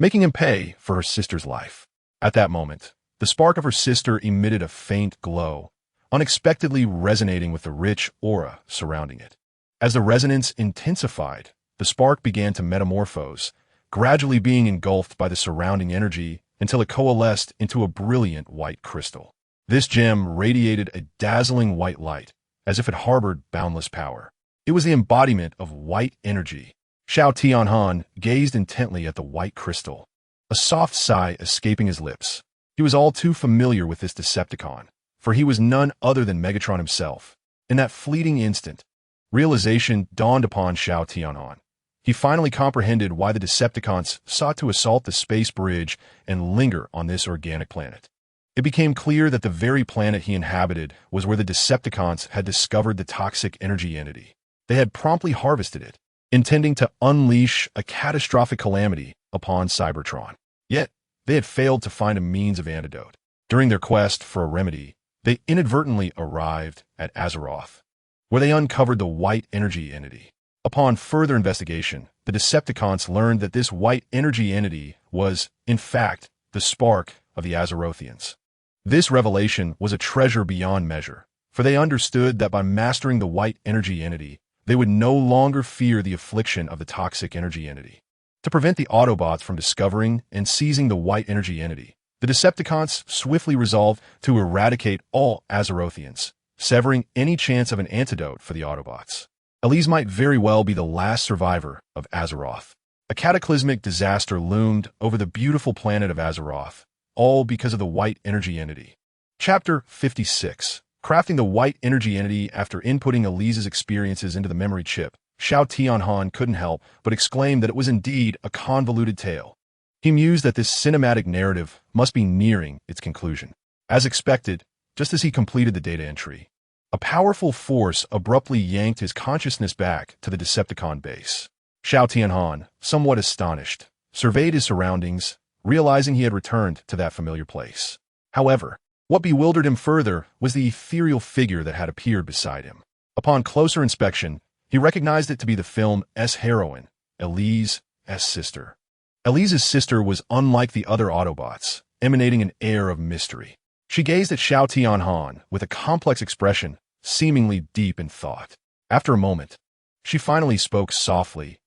making him pay for her sister's life. At that moment, the spark of her sister emitted a faint glow, unexpectedly resonating with the rich aura surrounding it. As the resonance intensified, the spark began to metamorphose, gradually being engulfed by the surrounding energy until it coalesced into a brilliant white crystal. This gem radiated a dazzling white light, as if it harbored boundless power. It was the embodiment of white energy. Xiao Tianhan gazed intently at the white crystal, a soft sigh escaping his lips. He was all too familiar with this Decepticon, for he was none other than Megatron himself. In that fleeting instant, realization dawned upon Xiao Tianhan. He finally comprehended why the Decepticons sought to assault the space bridge and linger on this organic planet. It became clear that the very planet he inhabited was where the Decepticons had discovered the toxic energy entity. They had promptly harvested it, intending to unleash a catastrophic calamity upon Cybertron. Yet, they had failed to find a means of antidote. During their quest for a remedy, they inadvertently arrived at Azeroth, where they uncovered the white energy entity. Upon further investigation, the Decepticons learned that this white energy entity was, in fact, the spark of the Azerothians. This revelation was a treasure beyond measure, for they understood that by mastering the white energy entity, they would no longer fear the affliction of the toxic energy entity. To prevent the Autobots from discovering and seizing the white energy entity, the Decepticons swiftly resolved to eradicate all Azerothians, severing any chance of an antidote for the Autobots. Elise might very well be the last survivor of Azeroth. A cataclysmic disaster loomed over the beautiful planet of Azeroth, all because of the white energy entity. Chapter 56. Crafting the white energy entity. After inputting Elise's experiences into the memory chip, Xiao Tianhan couldn't help but exclaim that it was indeed a convoluted tale. He mused that this cinematic narrative must be nearing its conclusion. As expected, just as he completed the data entry, a powerful force abruptly yanked his consciousness back to the Decepticon base. Xiao Tianhan, somewhat astonished, surveyed his surroundings, realizing he had returned to that familiar place. However, what bewildered him further was the ethereal figure that had appeared beside him. Upon closer inspection, he recognized it to be the film's heroine, Elise's sister. Elise's sister was unlike the other Autobots, emanating an air of mystery. She gazed at Xiao Tianhan with a complex expression, seemingly deep in thought. After a moment, she finally spoke softly.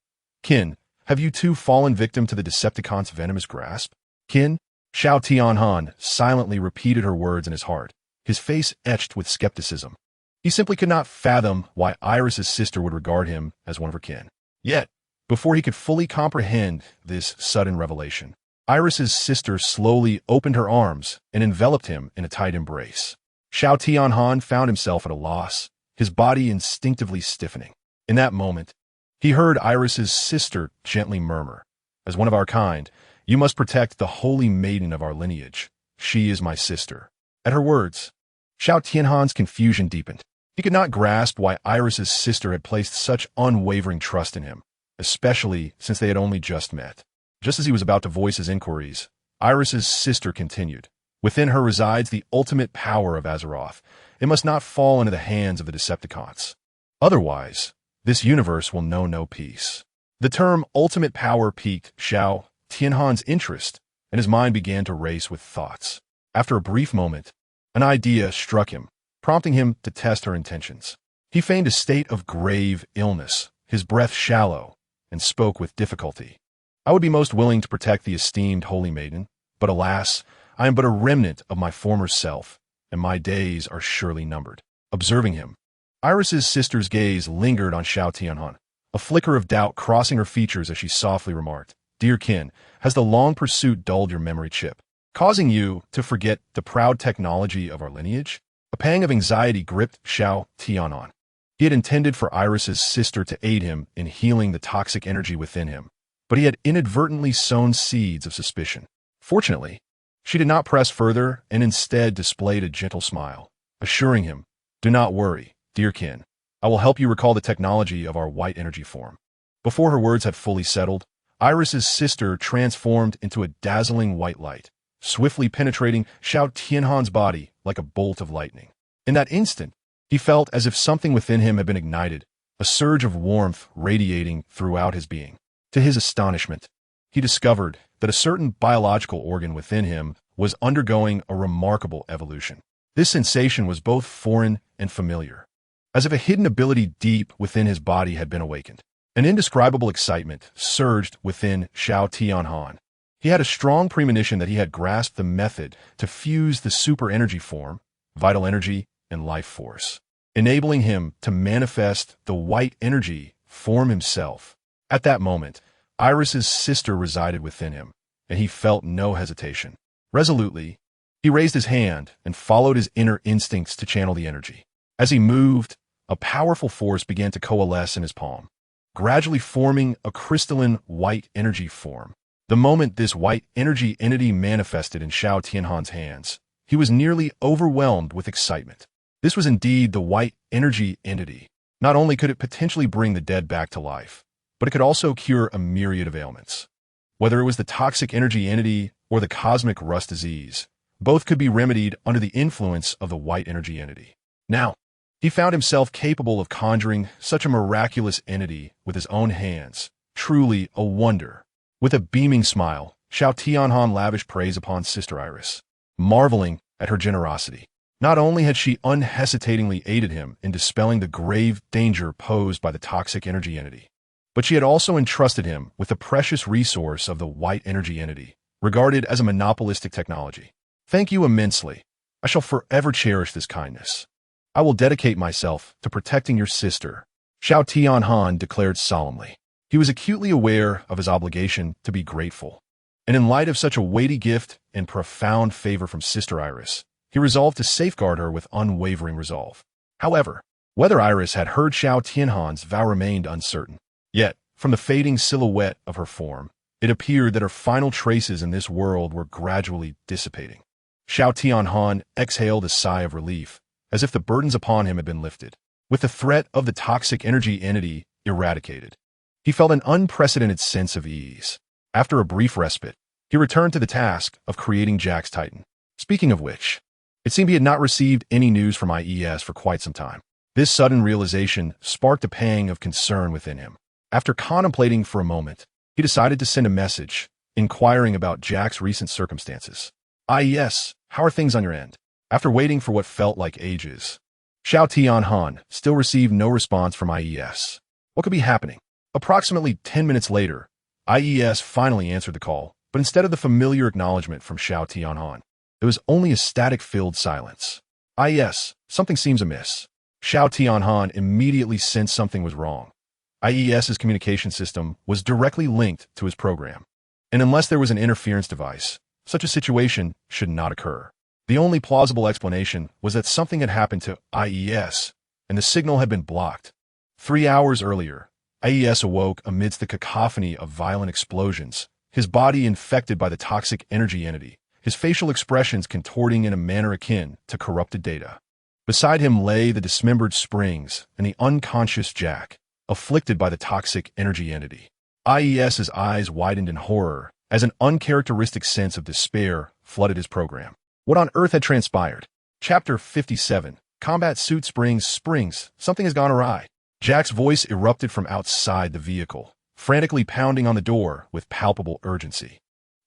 "Kin, have you too fallen victim to the Decepticons' venomous grasp?" "Kin?" Xiao Tianhan silently repeated her words in his heart, his face etched with skepticism. He simply could not fathom why Iris's sister would regard him as one of her kin. Yet, before he could fully comprehend this sudden revelation, Iris's sister slowly opened her arms and enveloped him in a tight embrace. Xiao Tianhan found himself at a loss, his body instinctively stiffening. In that moment, he heard Iris's sister gently murmur, "As one of our kind, you must protect the holy maiden of our lineage. She is my sister." At her words, Xiao Tianhan's confusion deepened. He could not grasp why Iris's sister had placed such unwavering trust in him, especially since they had only just met. Just as he was about to voice his inquiries, Iris's sister continued, "Within her resides the ultimate power of Azeroth. It must not fall into the hands of the Decepticons. Otherwise, this universe will know no peace." The term ultimate power piqued Xiao Tianhan's interest, and his mind began to race with thoughts. After a brief moment, an idea struck him, prompting him to test her intentions. He feigned a state of grave illness, his breath shallow, and spoke with difficulty. "I would be most willing to protect the esteemed holy maiden, but alas, I am but a remnant of my former self, and my days are surely numbered." Observing him, Iris's sister's gaze lingered on Xiao Tianhan, a flicker of doubt crossing her features as she softly remarked, "Dear kin, has the long pursuit dulled your memory chip, causing you to forget the proud technology of our lineage?" A pang of anxiety gripped Xiao Tianhan. He had intended for Iris's sister to aid him in healing the toxic energy within him, but he had inadvertently sown seeds of suspicion. Fortunately, she did not press further and instead displayed a gentle smile, assuring him, "Do not worry, dear kin. I will help you recall the technology of our white energy form. Before her words had fully settled, Iris's sister transformed into a dazzling white light, swiftly penetrating Xiao Tianhan's body like a bolt of lightning. In that instant, he felt as if something within him had been ignited, a surge of warmth radiating throughout his being. To his astonishment, he discovered that a certain biological organ within him was undergoing a remarkable evolution. This sensation was both foreign and familiar, as if a hidden ability deep within his body had been awakened. An indescribable excitement surged within Xiao Tianhan. He had a strong premonition that he had grasped the method to fuse the super energy form, vital energy, and life force, enabling him to manifest the white energy form himself. At that moment, Iris's sister resided within him, and he felt no hesitation. Resolutely, he raised his hand and followed his inner instincts to channel the energy. As he moved, a powerful force began to coalesce in his palm, gradually forming a crystalline white energy form. The moment this white energy entity manifested in Xiao Tianhan's hands, he was nearly overwhelmed with excitement. This was indeed the white energy entity. Not only could it potentially bring the dead back to life, but it could also cure a myriad of ailments. Whether it was the toxic energy entity or the cosmic rust disease, both could be remedied under the influence of the white energy entity. Now, he found himself capable of conjuring such a miraculous entity with his own hands. Truly a wonder. With a beaming smile, Xiao Tianhan lavished praise upon Sister Iris, marveling at her generosity. Not only had she unhesitatingly aided him in dispelling the grave danger posed by the toxic energy entity, but she had also entrusted him with the precious resource of the white energy entity, regarded as a monopolistic technology. Thank you immensely. I shall forever cherish this kindness. I will dedicate myself to protecting your sister, Xiao Tianhan declared solemnly. He was acutely aware of his obligation to be grateful, and in light of such a weighty gift and profound favor from Sister Iris, he resolved to safeguard her with unwavering resolve. However, whether Iris had heard Xiao Tianhan's vow remained uncertain. Yet, from the fading silhouette of her form, it appeared that her final traces in this world were gradually dissipating. Xiao Tianhan exhaled a sigh of relief, as if the burdens upon him had been lifted. With the threat of the toxic energy entity eradicated, he felt an unprecedented sense of ease. After a brief respite, he returned to the task of creating Jack's Titan. Speaking of which, it seemed he had not received any news from IES for quite some time. This sudden realization sparked a pang of concern within him. After contemplating for a moment, he decided to send a message, inquiring about Jack's recent circumstances. IES, how are things on your end? After waiting for what felt like ages, Xiao Tianhan still received no response from IES. What could be happening? Approximately 10 minutes later, IES finally answered the call, but instead of the familiar acknowledgement from Xiao Tianhan, there was only a static-filled silence. IES, something seems amiss. Xiao Tianhan immediately sensed something was wrong. IES's communication system was directly linked to his program, and unless there was an interference device, such a situation should not occur. The only plausible explanation was that something had happened to IES, and the signal had been blocked. 3 hours earlier, IES awoke amidst the cacophony of violent explosions, his body infected by the toxic energy entity, his facial expressions contorting in a manner akin to corrupted data. Beside him lay the dismembered Springs and the unconscious Jack, afflicted by the toxic energy entity. IES's eyes widened in horror as an uncharacteristic sense of despair flooded his program. What on earth had transpired? Chapter 57. Combat Suit Springs, something has gone awry. Jack's voice erupted from outside the vehicle, frantically pounding on the door with palpable urgency.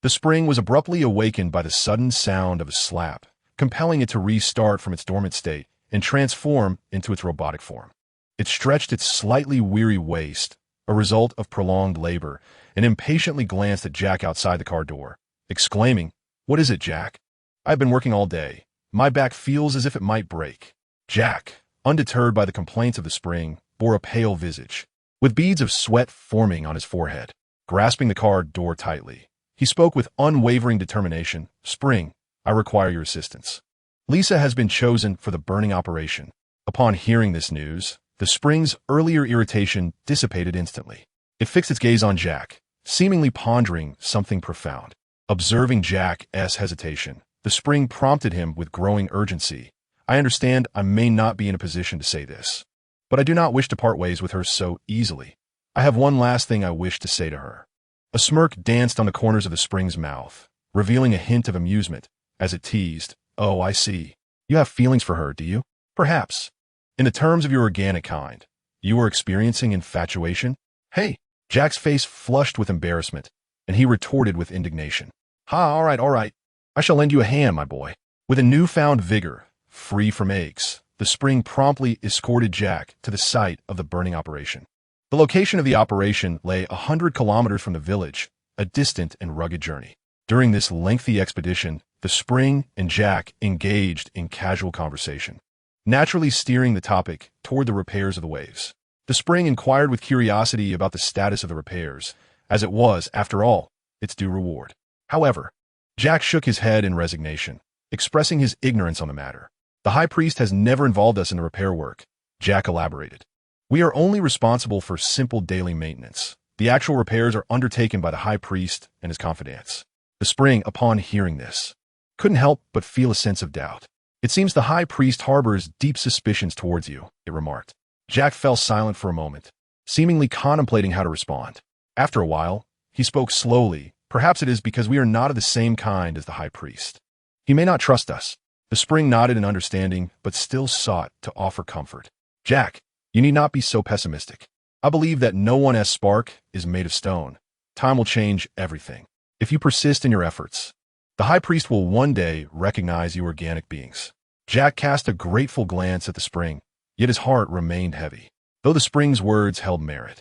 The spring was abruptly awakened by the sudden sound of a slap, compelling it to restart from its dormant state and transform into its robotic form. It stretched its slightly weary waist, a result of prolonged labor, and impatiently glanced at Jack outside the car door, exclaiming, "What is it, Jack? I've been working all day. My back feels as if it might break." Jack, undeterred by the complaints of the spring, bore a pale visage, with beads of sweat forming on his forehead. Grasping the car door tightly, he spoke with unwavering determination, "Spring, I require your assistance. Lisa has been chosen for the burning operation." Upon hearing this news, the spring's earlier irritation dissipated instantly. It fixed its gaze on Jack, seemingly pondering something profound. Observing Jack's hesitation, the spring prompted him with growing urgency. "I understand I may not be in a position to say this, but I do not wish to part ways with her so easily. I have one last thing I wish to say to her." A smirk danced on the corners of the spring's mouth, revealing a hint of amusement, as it teased, "Oh, I see. You have feelings for her, do you? Perhaps. In the terms of your organic kind, you are experiencing infatuation?" "Hey!" Jack's face flushed with embarrassment, and he retorted with indignation. "Ha, all right. I shall lend you a hand, my boy." With a newfound vigor, free from aches, the spring promptly escorted Jack to the site of the burning operation. The location of the operation lay 100 kilometers from the village, a distant and rugged journey. During this lengthy expedition, the spring and Jack engaged in casual conversation, naturally steering the topic toward the repairs of the waves. The spring inquired with curiosity about the status of the repairs, as it was, after all, its due reward. However, Jack shook his head in resignation, expressing his ignorance on the matter. "The High Priest has never involved us in the repair work," Jack elaborated. "We are only responsible for simple daily maintenance. The actual repairs are undertaken by the High Priest and his confidants." The spring, upon hearing this, couldn't help but feel a sense of doubt. "It seems the High Priest harbors deep suspicions towards you," it remarked. Jack fell silent for a moment, seemingly contemplating how to respond. After a while, he spoke slowly. "Perhaps it is because we are not of the same kind as the High Priest. He may not trust us." The spring nodded in understanding, but still sought to offer comfort. "Jack, you need not be so pessimistic. I believe that no one as Spark is made of stone. Time will change everything. If you persist in your efforts, the High Priest will one day recognize you organic beings." Jack cast a grateful glance at the spring, yet his heart remained heavy, though the spring's words held merit.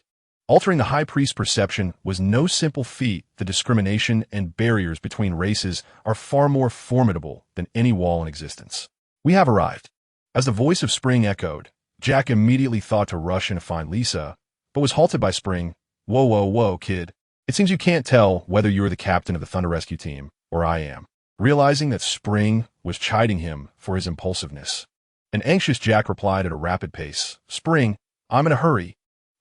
Altering the High Priest's perception was no simple feat. The discrimination and barriers between races are far more formidable than any wall in existence. "We have arrived." As the voice of Spring echoed, Jack immediately thought to rush in to find Lisa, but was halted by Spring. Whoa, kid. It seems you can't tell whether you are the captain of the Thunder Rescue Team or I am." Realizing that Spring was chiding him for his impulsiveness, an anxious Jack replied at a rapid pace, "Spring, I'm in a hurry.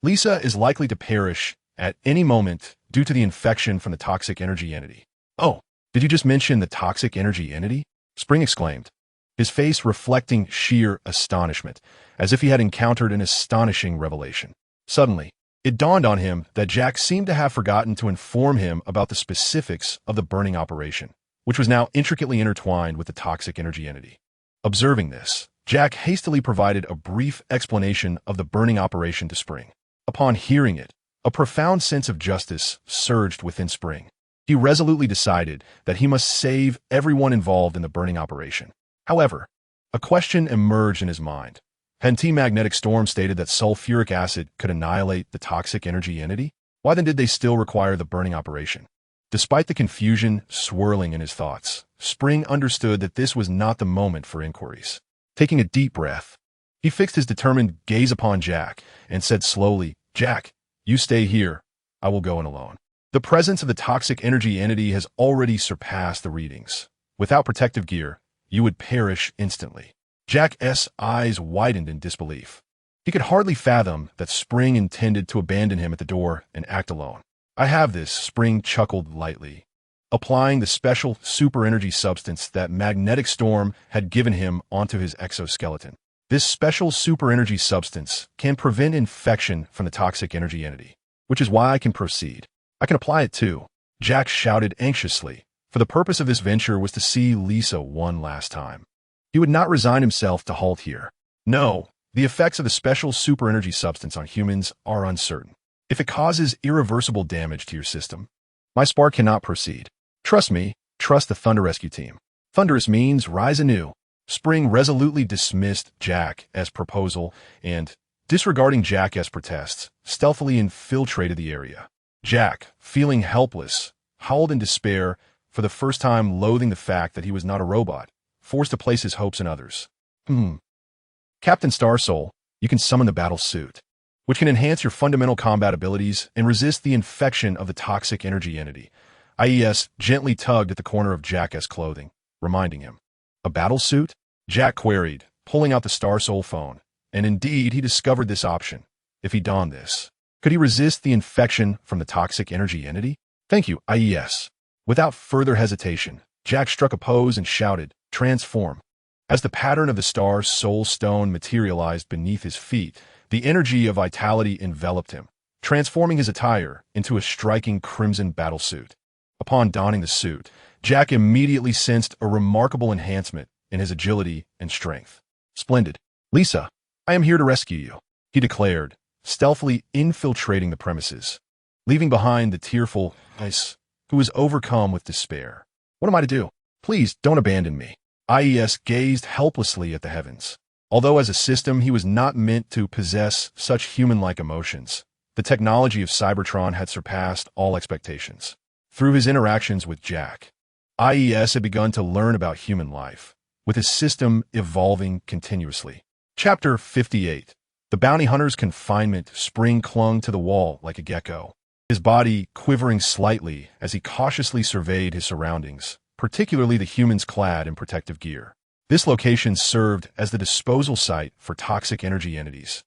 Lisa is likely to perish at any moment due to the infection from the toxic energy entity." "Oh, did you just mention the toxic energy entity?" Spring exclaimed, his face reflecting sheer astonishment, as if he had encountered an astonishing revelation. Suddenly, it dawned on him that Jack seemed to have forgotten to inform him about the specifics of the burning operation, which was now intricately intertwined with the toxic energy entity. Observing this, Jack hastily provided a brief explanation of the burning operation to Spring. Upon hearing it, a profound sense of justice surged within Spring. He resolutely decided that he must save everyone involved in the burning operation. However, a question emerged in his mind. Hadn't Magnetic Storm stated that sulfuric acid could annihilate the toxic energy entity? Why then did they still require the burning operation? Despite the confusion swirling in his thoughts, Spring understood that this was not the moment for inquiries. Taking a deep breath, he fixed his determined gaze upon Jack and said slowly, "Jack, you stay here. I will go in alone. The presence of the toxic energy entity has already surpassed the readings. Without protective gear, you would perish instantly." Jack's eyes widened in disbelief. He could hardly fathom that Spring intended to abandon him at the door and act alone. "I have this," Spring chuckled lightly, applying the special super energy substance that Magnetic Storm had given him onto his exoskeleton. This special super energy substance can prevent infection from the toxic energy entity, which is why I can proceed. I can apply it too. Jack shouted anxiously, for the purpose of this venture was to see Lisa one last time. He would not resign himself to halt here. No, the effects of the special super energy substance on humans are uncertain. If it causes irreversible damage to your system, my spark cannot proceed. Trust me, trust the Thunder Rescue Team. Thunderous means rise anew. Spring resolutely dismissed Jack's proposal and, disregarding Jack's protests, stealthily infiltrated the area. Jack, feeling helpless, howled in despair, for the first time loathing the fact that he was not a robot, forced to place his hopes in others. Captain Starsoul, you can summon the battle suit, which can enhance your fundamental combat abilities and resist the infection of the toxic energy entity. IES gently tugged at the corner of Jack's clothing, reminding him. A battle suit? Jack queried, pulling out the Starsoul phone. And indeed, he discovered this option. If he donned this, could he resist the infection from the toxic energy entity? Thank you, IES. Without further hesitation, Jack struck a pose and shouted, "Transform." As the pattern of the Star Soul Stone materialized beneath his feet, The energy of vitality enveloped him, transforming his attire into a striking crimson battlesuit. Upon donning the suit, Jack immediately sensed a remarkable enhancement in his agility and strength. "Splendid. Lisa, I am here to rescue you," he declared, stealthily infiltrating the premises, leaving behind the tearful Ice, who was overcome with despair. "What am I to do? Please don't abandon me." IES gazed helplessly at the heavens. Although as a system he was not meant to possess such human-like emotions, the technology of Cybertron had surpassed all expectations. Through his interactions with Jack, IES had begun to learn about human life, with his system evolving continuously. Chapter 58. The bounty hunter's confinement. Spring clung to the wall like a gecko, his body quivering slightly as he cautiously surveyed his surroundings, particularly the humans clad in protective gear. This location served as the disposal site for toxic energy entities,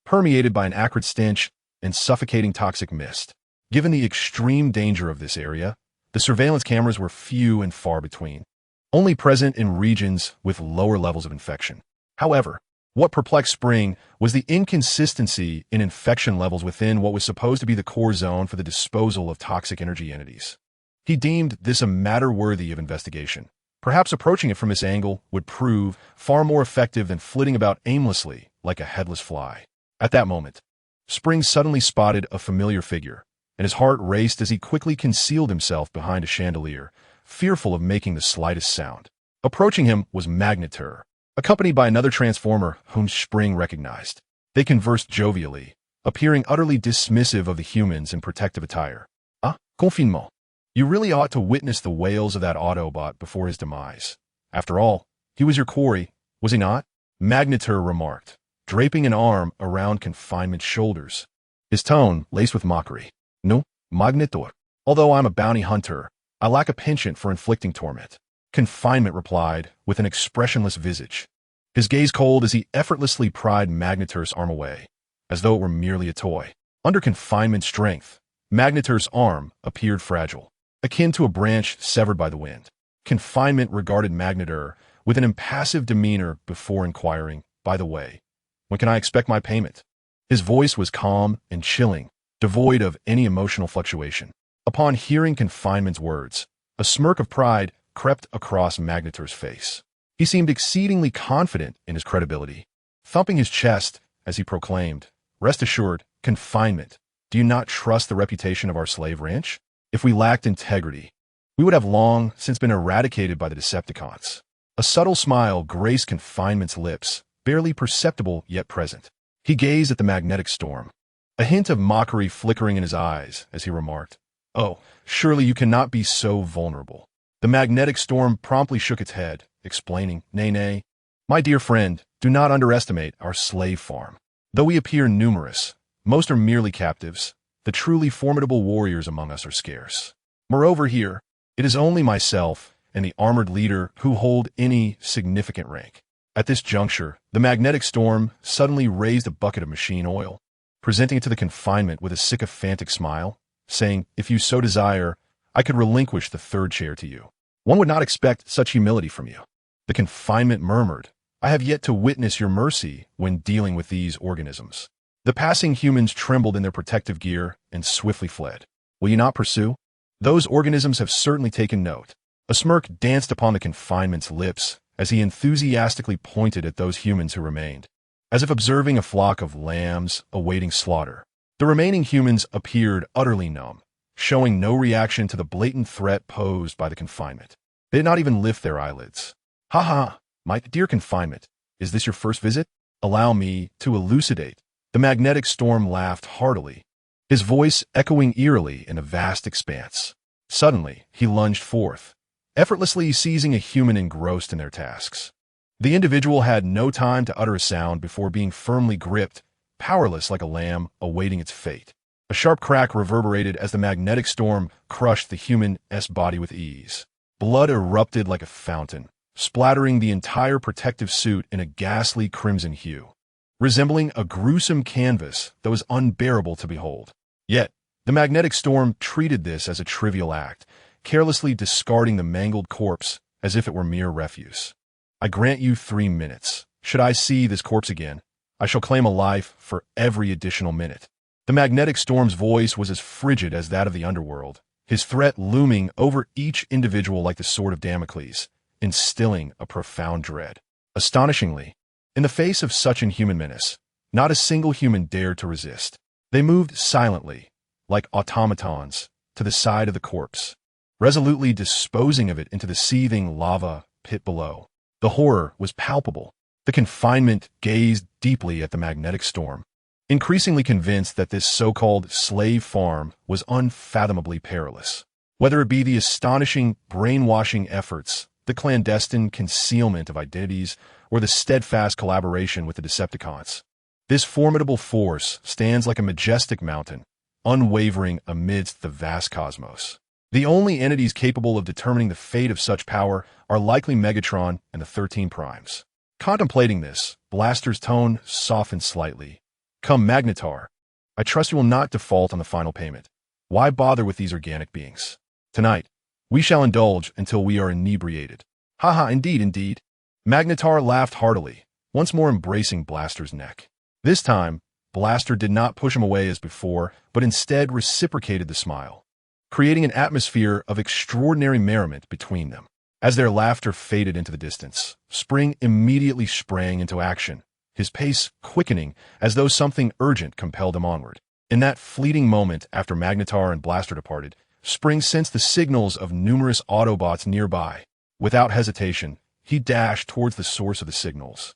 permeated by an acrid stench and suffocating toxic mist. Given the extreme danger of this area, the surveillance cameras were few and far between, only present in regions with lower levels of infection. However, what perplexed Spring was the inconsistency in infection levels within what was supposed to be the core zone for the disposal of toxic energy entities. He deemed this a matter worthy of investigation. Perhaps approaching it from this angle would prove far more effective than flitting about aimlessly like a headless fly. At that moment, Spring suddenly spotted a familiar figure, and his heart raced as he quickly concealed himself behind a chandelier, fearful of making the slightest sound. Approaching him was Magneter, accompanied by another Transformer whom Spring recognized. They conversed jovially, appearing utterly dismissive of the humans in protective attire. "Ah, confinement. You really ought to witness the wails of that Autobot before his demise. After all, he was your quarry, was he not?" Magneter remarked, draping an arm around Confinement's shoulders, his tone laced with mockery. "No, Magnetor. Although I'm a bounty hunter, I lack a penchant for inflicting torment." Confinement replied with an expressionless visage, his gaze cold as he effortlessly pried Magneter's arm away, as though it were merely a toy. Under Confinement's strength, Magneter's arm appeared fragile, akin to a branch severed by the wind. Confinement regarded Magneter with an impassive demeanor before inquiring, "By the way, when can I expect my payment?" His voice was calm and chilling, devoid of any emotional fluctuation. Upon hearing Confinement's words, a smirk of pride crept across Magneter's face. He seemed exceedingly confident in his credibility, thumping his chest as he proclaimed, "Rest assured, Confinement, do you not trust the reputation of our slave ranch? If we lacked integrity, we would have long since been eradicated by the Decepticons." A subtle smile graced Confinement's lips, barely perceptible yet present. He gazed at the magnetic storm, a hint of mockery flickering in his eyes as he remarked, "Oh, surely you cannot be so vulnerable." The magnetic storm promptly shook its head, explaining, "Nay, my dear friend, do not underestimate our slave farm. Though we appear numerous, most are merely captives. The truly formidable warriors among us are scarce. Moreover here, it is only myself and the armored leader who hold any significant rank." At this juncture, the magnetic storm suddenly raised a bucket of machine oil, presenting it to the Confinement with a sycophantic smile, saying, "If you so desire, I could relinquish the third chair to you. One would not expect such humility from you." The Confinement murmured, "I have yet to witness your mercy when dealing with these organisms." The passing humans trembled in their protective gear and swiftly fled. "Will you not pursue? Those organisms have certainly taken note." A smirk danced upon the Confinement's lips as he enthusiastically pointed at those humans who remained, as if observing a flock of lambs awaiting slaughter. The remaining humans appeared utterly numb, showing no reaction to the blatant threat posed by the Confinement. They did not even lift their eyelids. "Ha ha, my dear Confinement, is this your first visit? Allow me to elucidate." The magnetic storm laughed heartily, his voice echoing eerily in a vast expanse. Suddenly, he lunged forth, effortlessly seizing a human engrossed in their tasks. The individual had no time to utter a sound before being firmly gripped, powerless like a lamb awaiting its fate. A sharp crack reverberated as the magnetic storm crushed the human's body with ease. Blood erupted like a fountain, splattering the entire protective suit in a ghastly crimson hue, resembling a gruesome canvas that was unbearable to behold. Yet, the magnetic storm treated this as a trivial act, carelessly discarding the mangled corpse as if it were mere refuse. "I grant you 3 minutes. Should I see this corpse again, I shall claim a life for every additional minute. The magnetic storm's voice was as frigid as that of the underworld, his threat looming over each individual like the sword of Damocles, instilling a profound dread. Astonishingly, in the face of such inhuman menace, not a single human dared to resist. They moved silently, like automatons, to the side of the corpse, resolutely disposing of it into the seething lava pit below. The horror was palpable. The confinement gazed deeply at the magnetic storm, increasingly convinced that this so-called slave farm was unfathomably perilous. Whether it be the astonishing brainwashing efforts, the clandestine concealment of identities, or the steadfast collaboration with the Decepticons, this formidable force stands like a majestic mountain, unwavering amidst the vast cosmos. The only entities capable of determining the fate of such power are likely Megatron and the 13 Primes. Contemplating this, Blaster's tone softened slightly. Come, Magnetar. I trust you will not default on the final payment. Why bother with these organic beings? Tonight, we shall indulge until we are inebriated. Haha, indeed, indeed. Magnetar laughed heartily, once more embracing Blaster's neck. This time, Blaster did not push him away as before, but instead reciprocated the smile, creating an atmosphere of extraordinary merriment between them. As their laughter faded into the distance, Spring immediately sprang into action, his pace quickening as though something urgent compelled him onward. In that fleeting moment after Magnetar and Blaster departed, Spring sensed the signals of numerous Autobots nearby. Without hesitation, he dashed towards the source of the signals,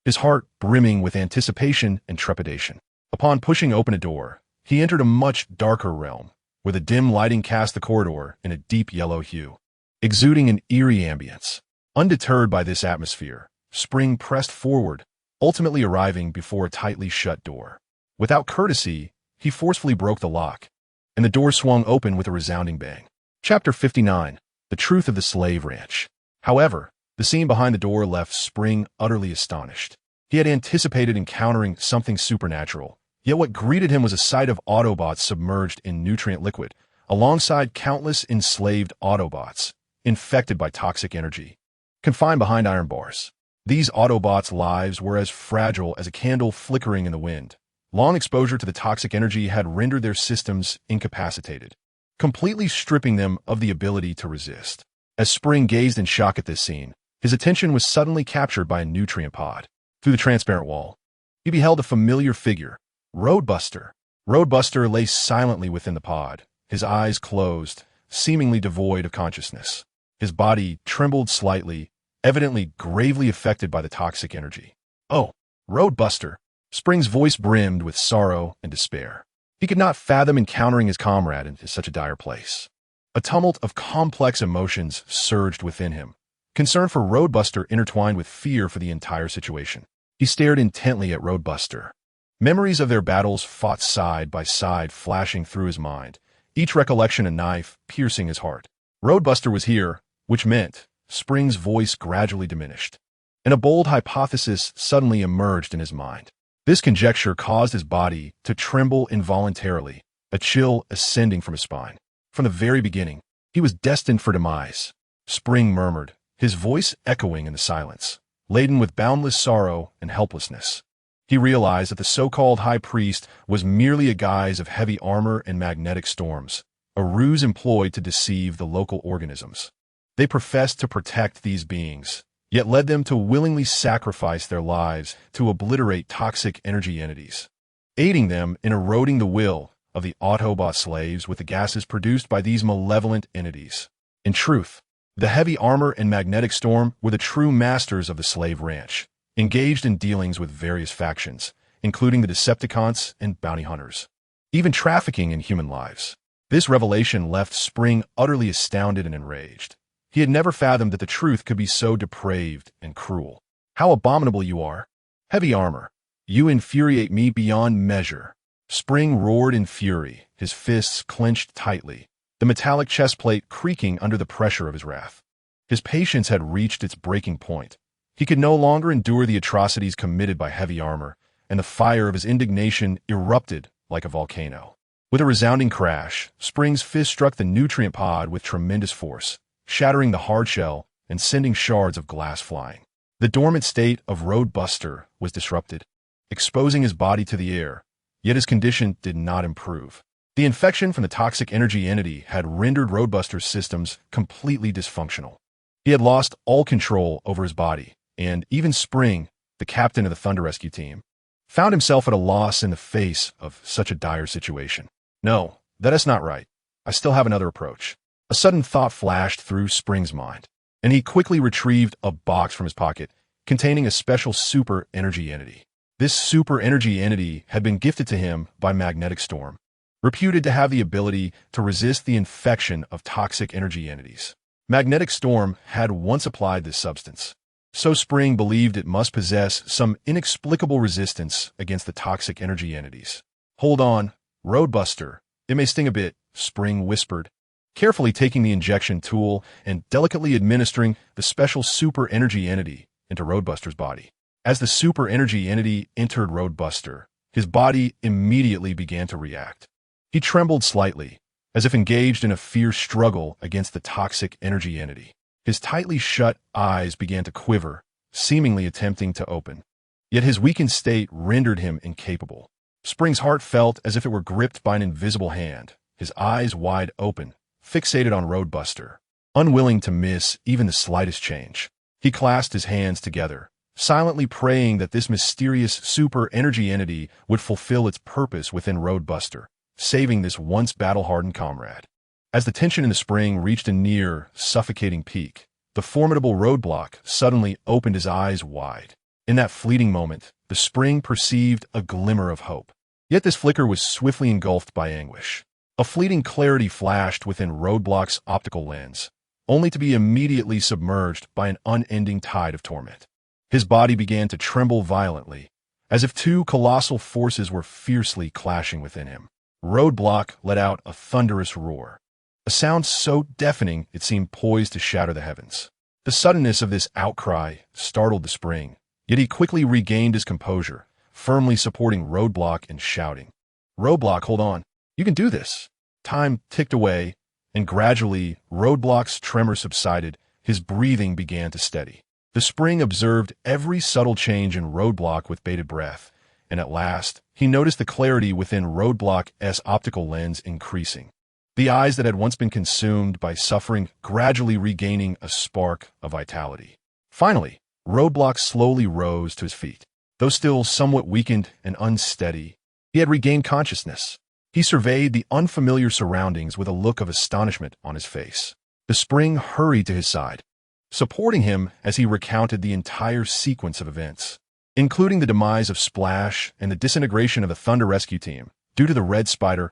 his heart brimming with anticipation and trepidation. Upon pushing open a door, he entered a much darker realm, where the dim lighting cast the corridor in a deep yellow hue, exuding an eerie ambience. Undeterred by this atmosphere, Spring pressed forward, ultimately arriving before a tightly shut door. Without courtesy, he forcefully broke the lock, and the door swung open with a resounding bang. Chapter 59. The Truth of the Slave Ranch. However, the scene behind the door left Spring utterly astonished. He had anticipated encountering something supernatural, yet what greeted him was a sight of Autobots submerged in nutrient liquid, alongside countless enslaved Autobots, infected by toxic energy, confined behind iron bars. These Autobots' lives were as fragile as a candle flickering in the wind. Long exposure to the toxic energy had rendered their systems incapacitated, completely stripping them of the ability to resist. As Spring gazed in shock at this scene, his attention was suddenly captured by a nutrient pod. Through the transparent wall, he beheld a familiar figure, Roadbuster. Roadbuster lay silently within the pod, his eyes closed, seemingly devoid of consciousness. His body trembled slightly, evidently gravely affected by the toxic energy. Oh, Roadbuster! Spring's voice brimmed with sorrow and despair. He could not fathom encountering his comrade in such a dire place. A tumult of complex emotions surged within him. Concern for Roadbuster intertwined with fear for the entire situation. He stared intently at Roadbuster. Memories of their battles fought side by side flashing through his mind, each recollection a knife piercing his heart. Roadbuster was here, which meant Spring's voice gradually diminished, and a bold hypothesis suddenly emerged in his mind. This conjecture caused his body to tremble involuntarily, a chill ascending from his spine. From the very beginning, he was destined for demise, Spring murmured, his voice echoing in the silence, laden with boundless sorrow and helplessness. He realized that the so-called High Priest was merely a guise of heavy armor and magnetic storms, a ruse employed to deceive the local organisms. They professed to protect these beings, yet led them to willingly sacrifice their lives to obliterate toxic energy entities, aiding them in eroding the will of the Autobot slaves with the gases produced by these malevolent entities. In truth, the heavy armor and magnetic storm were the true masters of the slave ranch, engaged in dealings with various factions, including the Decepticons and bounty hunters, even trafficking in human lives. This revelation left Spring utterly astounded and enraged. He had never fathomed that the truth could be so depraved and cruel. How abominable you are! Heavy armor, you infuriate me beyond measure. Spring roared in fury, his fists clenched tightly, the metallic chest plate creaking under the pressure of his wrath. His patience had reached its breaking point. He could no longer endure the atrocities committed by heavy armor, and the fire of his indignation erupted like a volcano. With a resounding crash, Spring's fist struck the nutrient pod with tremendous force, shattering the hard shell and sending shards of glass flying. The dormant state of Roadbuster was disrupted. exposing his body to the air, yet his condition did not improve. The infection from the toxic energy entity had rendered Roadbuster's systems completely dysfunctional. He had lost all control over his body, and even Spring, the captain of the Thunder Rescue team, found himself at a loss in the face of such a dire situation. No, that is not right. I still have another approach. A sudden thought flashed through Spring's mind, and he quickly retrieved a box from his pocket containing a special super energy entity. This super energy entity had been gifted to him by Magnetic Storm, reputed to have the ability to resist the infection of toxic energy entities. Magnetic Storm had once applied this substance, so Spring believed it must possess some inexplicable resistance against the toxic energy entities. "Hold on, Roadbuster. It may sting a bit," Spring whispered, carefully taking the injection tool and delicately administering the special super energy entity into Roadbuster's body. As the super energy entity entered Roadbuster, his body immediately began to react. He trembled slightly, as if engaged in a fierce struggle against the toxic energy entity. His tightly shut eyes began to quiver, seemingly attempting to open. Yet his weakened state rendered him incapable. Spring's heart felt as if it were gripped by an invisible hand, his eyes wide open, fixated on Roadbuster, unwilling to miss even the slightest change. He clasped his hands together, silently praying that this mysterious super energy entity would fulfill its purpose within Roadbuster, saving this once battle-hardened comrade. As the tension in the Spring reached a near, suffocating peak, the formidable Roadblock suddenly opened his eyes wide. In that fleeting moment, the Spring perceived a glimmer of hope. Yet this flicker was swiftly engulfed by anguish. A fleeting clarity flashed within Roadblock's optical lens, only to be immediately submerged by an unending tide of torment. His body began to tremble violently, as if two colossal forces were fiercely clashing within him. Roadblock let out a thunderous roar, a sound so deafening it seemed poised to shatter the heavens. The suddenness of this outcry startled the Spring, yet he quickly regained his composure, firmly supporting Roadblock and shouting, "Roadblock, hold on. You can do this." Time ticked away, and gradually Roadblock's tremor subsided, his breathing began to steady. The Spring observed every subtle change in Roadblock with bated breath, and at last he noticed the clarity within Roadblock's optical lens increasing. The eyes that had once been consumed by suffering gradually regaining a spark of vitality. Finally, Roadblock slowly rose to his feet. Though still somewhat weakened and unsteady, he had regained consciousness. He surveyed the unfamiliar surroundings with a look of astonishment on his face. The Spring hurried to his side, supporting him as he recounted the entire sequence of events, including the demise of Splash and the disintegration of the Thunder Rescue Team due to the Red Spider's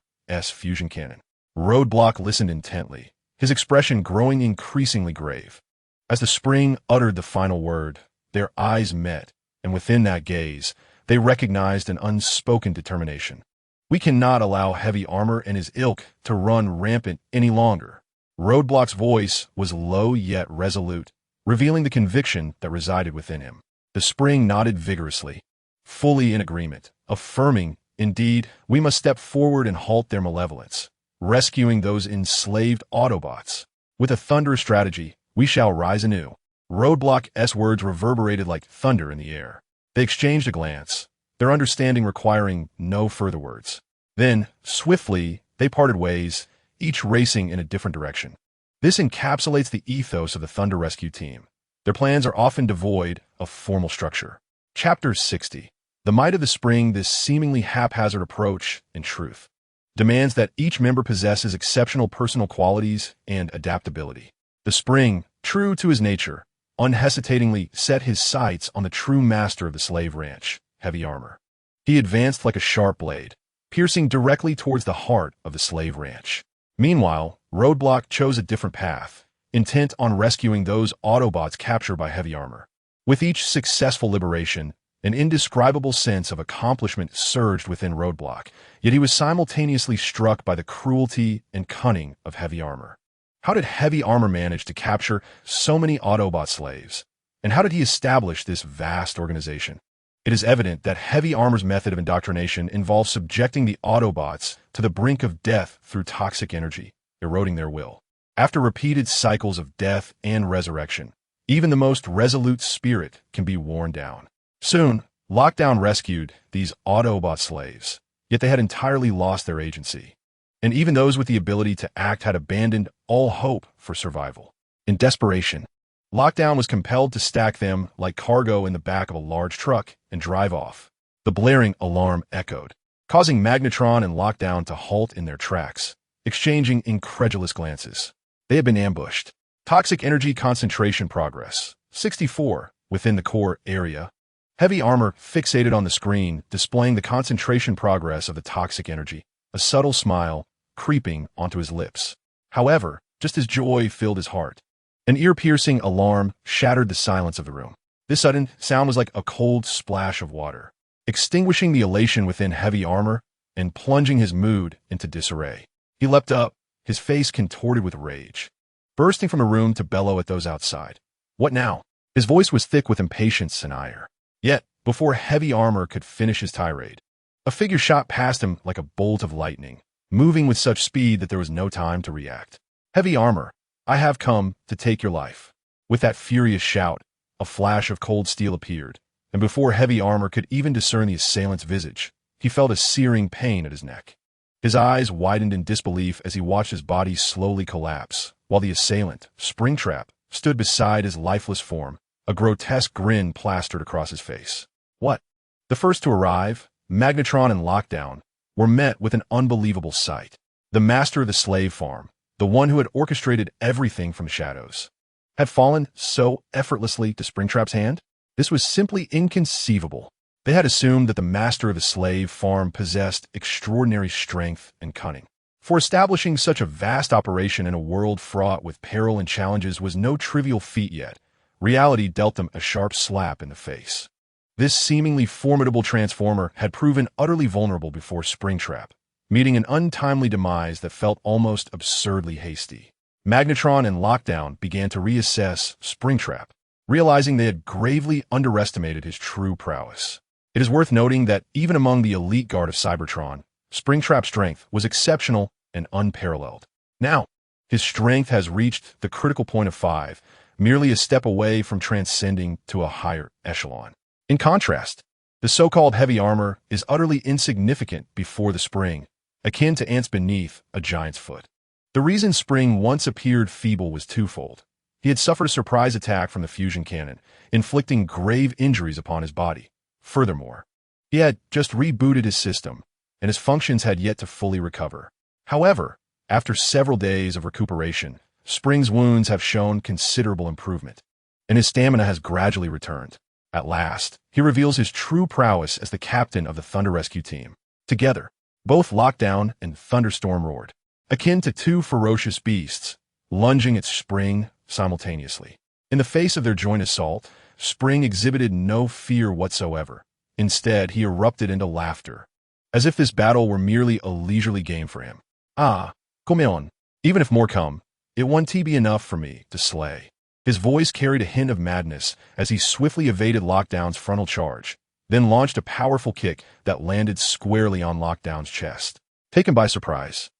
fusion cannon. Roadblock listened intently, his expression growing increasingly grave. As the Spring uttered the final word, their eyes met, and within that gaze, they recognized an unspoken determination. "We cannot allow heavy armor and his ilk to run rampant any longer." Roadblock's voice was low yet resolute, revealing the conviction that resided within him. The Spring nodded vigorously, fully in agreement, affirming, "Indeed, we must step forward and halt their malevolence, rescuing those enslaved Autobots. With a thunderous strategy, we shall rise anew." Roadblock's words reverberated like thunder in the air. They exchanged a glance, their understanding requiring no further words. Then, swiftly, they parted ways, each racing in a different direction. This encapsulates the ethos of the Thunder Rescue Team. Their plans are often devoid of formal structure. Chapter 60. The might of the Spring, this seemingly haphazard approach, in truth, demands that each member possesses exceptional personal qualities and adaptability. The Spring, true to his nature, unhesitatingly set his sights on the true master of the slave ranch, Heavy Armor. He advanced like a sharp blade, piercing directly towards the heart of the slave ranch. Meanwhile, Roadblock chose a different path, intent on rescuing those Autobots captured by Heavy Armor. With each successful liberation, an indescribable sense of accomplishment surged within Roadblock, yet he was simultaneously struck by the cruelty and cunning of Heavy Armor. How did Heavy Armor manage to capture so many Autobot slaves? And how did he establish this vast organization? It is evident that Heavy Armor's method of indoctrination involves subjecting the Autobots to the brink of death through toxic energy, eroding their will. After repeated cycles of death and resurrection, even the most resolute spirit can be worn down. Soon, Lockdown rescued these Autobot slaves, yet they had entirely lost their agency. And even those with the ability to act had abandoned all hope for survival. In desperation, Lockdown was compelled to stack them like cargo in the back of a large truck and drive off. The blaring alarm echoed, causing Magnetron and Lockdown to halt in their tracks, exchanging incredulous glances. They had been ambushed. Toxic energy concentration progress, 64, within the core area. Heavy armor fixated on the screen, displaying the concentration progress of the toxic energy, a subtle smile creeping onto his lips. However, just as joy filled his heart, an ear-piercing alarm shattered the silence of the room. This sudden sound was like a cold splash of water, extinguishing the elation within heavy armor and plunging his mood into disarray. He leapt up, his face contorted with rage, bursting from the room to bellow at those outside. What now? His voice was thick with impatience and ire. Yet, before heavy armor could finish his tirade, a figure shot past him like a bolt of lightning, moving with such speed that there was no time to react. Heavy armor, I have come to take your life. With that furious shout, a flash of cold steel appeared, and before heavy armor could even discern the assailant's visage, he felt a searing pain at his neck. His eyes widened in disbelief as he watched his body slowly collapse, while the assailant, Springtrap, stood beside his lifeless form, a grotesque grin plastered across his face. What? The first to arrive, Magnetron and Lockdown, were met with an unbelievable sight. The master of the slave farm, the one who had orchestrated everything from the shadows, had fallen so effortlessly to Springtrap's hand? This was simply inconceivable. They had assumed that the master of the slave farm possessed extraordinary strength and cunning. For establishing such a vast operation in a world fraught with peril and challenges was no trivial feat yet. Reality dealt them a sharp slap in the face. This seemingly formidable transformer had proven utterly vulnerable before Springtrap, meeting an untimely demise that felt almost absurdly hasty. Magnetron and Lockdown began to reassess Springtrap, realizing they had gravely underestimated his true prowess. It is worth noting that even among the elite guard of Cybertron, Springtrap's strength was exceptional and unparalleled. Now, his strength has reached the critical point of 5, merely a step away from transcending to a higher echelon. In contrast, the so-called heavy armor is utterly insignificant before the Spring, akin to ants beneath a giant's foot. The reason Spring once appeared feeble was twofold. He had suffered a surprise attack from the fusion cannon, inflicting grave injuries upon his body. Furthermore, he had just rebooted his system, and his functions had yet to fully recover. However, after several days of recuperation, Spring's wounds have shown considerable improvement, and his stamina has gradually returned. At last, he reveals his true prowess as the captain of the Thunder Rescue Team. Together, both Lockdown and Thunderstorm roared, akin to two ferocious beasts, lunging at Spring simultaneously. In the face of their joint assault, Spring exhibited no fear whatsoever. Instead, he erupted into laughter, as if this battle were merely a leisurely game for him. Ah, come on. Even if more come, it won't be enough for me to slay. His voice carried a hint of madness as he swiftly evaded Lockdown's frontal charge, then launched a powerful kick that landed squarely on Lockdown's chest. Taken by surprise,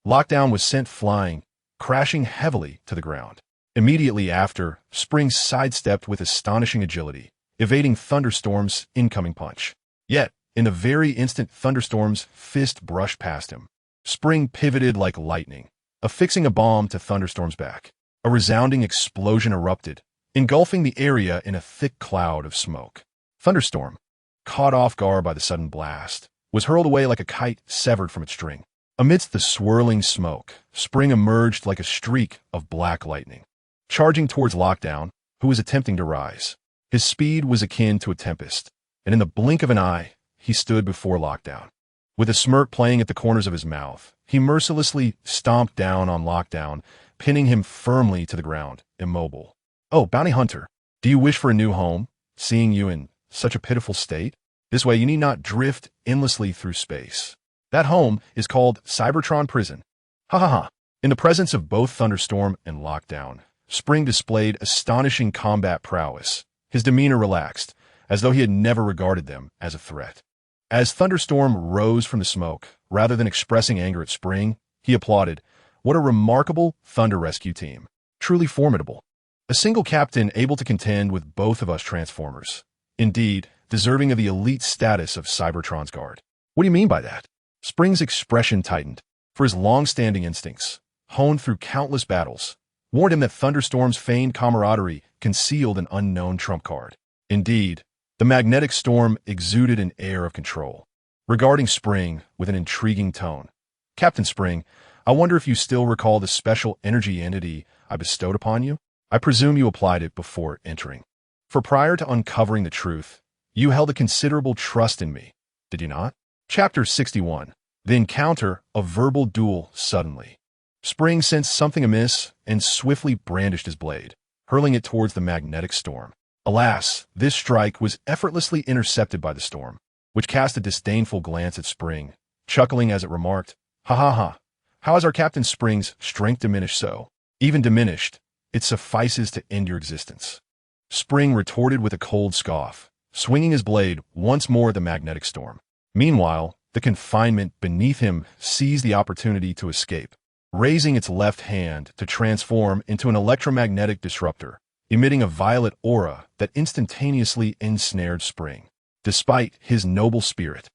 Lockdown was sent flying, crashing heavily to the ground. Immediately after, Spring sidestepped with astonishing agility, evading Thunderstorm's incoming punch. Yet, in the very instant Thunderstorm's fist brushed past him, Spring pivoted like lightning, affixing a bomb to Thunderstorm's back. A resounding explosion erupted, engulfing the area in a thick cloud of smoke. Thunderstorm, caught off guard by the sudden blast, was hurled away like a kite severed from its string. Amidst the swirling smoke, Spring emerged like a streak of black lightning, charging towards Lockdown, who was attempting to rise. His speed was akin to a tempest, and in the blink of an eye, he stood before Lockdown. With a smirk playing at the corners of his mouth, he mercilessly stomped down on Lockdown, pinning him firmly to the ground, immobile. "Oh, bounty hunter, do you wish for a new home, seeing you in such a pitiful state? This way you need not drift endlessly through space. That home is called Cybertron Prison." Ha ha ha. In the presence of both Thunderstorm and Lockdown, Spring displayed astonishing combat prowess. His demeanor relaxed, as though he had never regarded them as a threat. As Thunderstorm rose from the smoke, rather than expressing anger at Spring, he applauded. What a remarkable Thunder Rescue Team. Truly formidable. A single captain able to contend with both of us Transformers. Indeed, deserving of the elite status of Cybertron's guard. What do you mean by that? Spring's expression tightened, for his long-standing instincts, honed through countless battles, warned him that Thunderstorm's feigned camaraderie concealed an unknown trump card. Indeed, the magnetic storm exuded an air of control. Regarding Spring with an intriguing tone, "Captain Spring, I wonder if you still recall the special energy entity I bestowed upon you? I presume you applied it before entering. For prior to uncovering the truth, you held a considerable trust in me, did you not?" Chapter 61. The encounter, a verbal duel suddenly. Spring sensed something amiss and swiftly brandished his blade, hurling it towards the magnetic storm. Alas, this strike was effortlessly intercepted by the storm, which cast a disdainful glance at Spring, chuckling as it remarked, "Ha ha ha, how has our Captain Spring's strength diminished so? Even diminished, it suffices to end your existence." Spring retorted with a cold scoff, swinging his blade once more at the magnetic storm. Meanwhile, the confinement beneath him seized the opportunity to escape, raising its left hand to transform into an electromagnetic disruptor, emitting a violet aura that instantaneously ensnared Spring. Despite his noble spirit,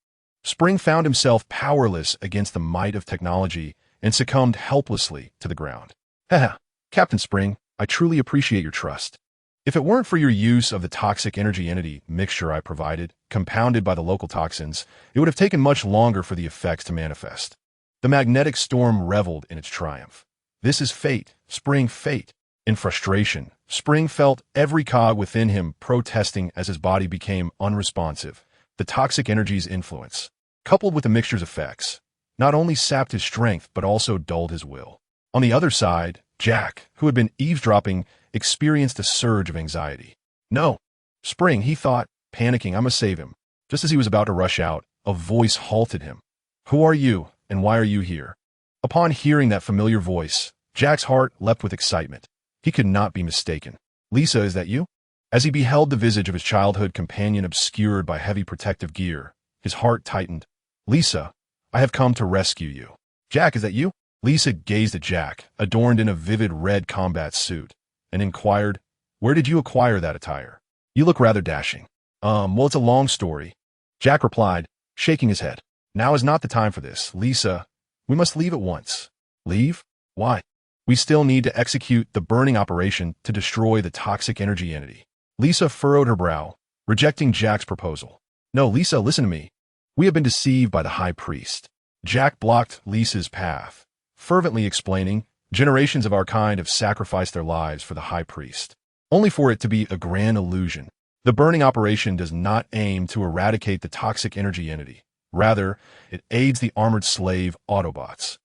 Spring found himself powerless against the might of technology and succumbed helplessly to the ground. "Haha, Captain Spring, I truly appreciate your trust. If it weren't for your use of the toxic energy entity mixture I provided, compounded by the local toxins, it would have taken much longer for the effects to manifest." The magnetic storm reveled in its triumph. "This is fate, Spring, fate." In frustration, Spring felt every cog within him protesting as his body became unresponsive. The toxic energy's influence, coupled with the mixture's effects, not only sapped his strength but also dulled his will. On the other side, Jack, who had been eavesdropping, experienced a surge of anxiety. "No, Spring," he thought, panicking, "I must save him." Just as he was about to rush out, a voice halted him. "Who are you, and why are you here?" Upon hearing that familiar voice, Jack's heart leapt with excitement. He could not be mistaken. "Lisa, is that you?" As he beheld the visage of his childhood companion obscured by heavy protective gear, his heart tightened. "Lisa, I have come to rescue you." "Jack, is that you?" Lisa gazed at Jack, adorned in a vivid red combat suit, and inquired, "Where did you acquire that attire? You look rather dashing." Well, it's a long story," Jack replied, shaking his head. "Now is not the time for this. Lisa, we must leave at once." "Leave? Why?" "We still need to execute the burning operation to destroy the toxic energy entity." Lisa furrowed her brow, rejecting Jack's proposal. "No, Lisa, listen to me. We have been deceived by the High Priest." Jack blocked Lisa's path, fervently explaining, "Generations of our kind have sacrificed their lives for the High Priest, only for it to be a grand illusion. The burning operation does not aim to eradicate the toxic energy entity. Rather, it aids the armored slave Autobots.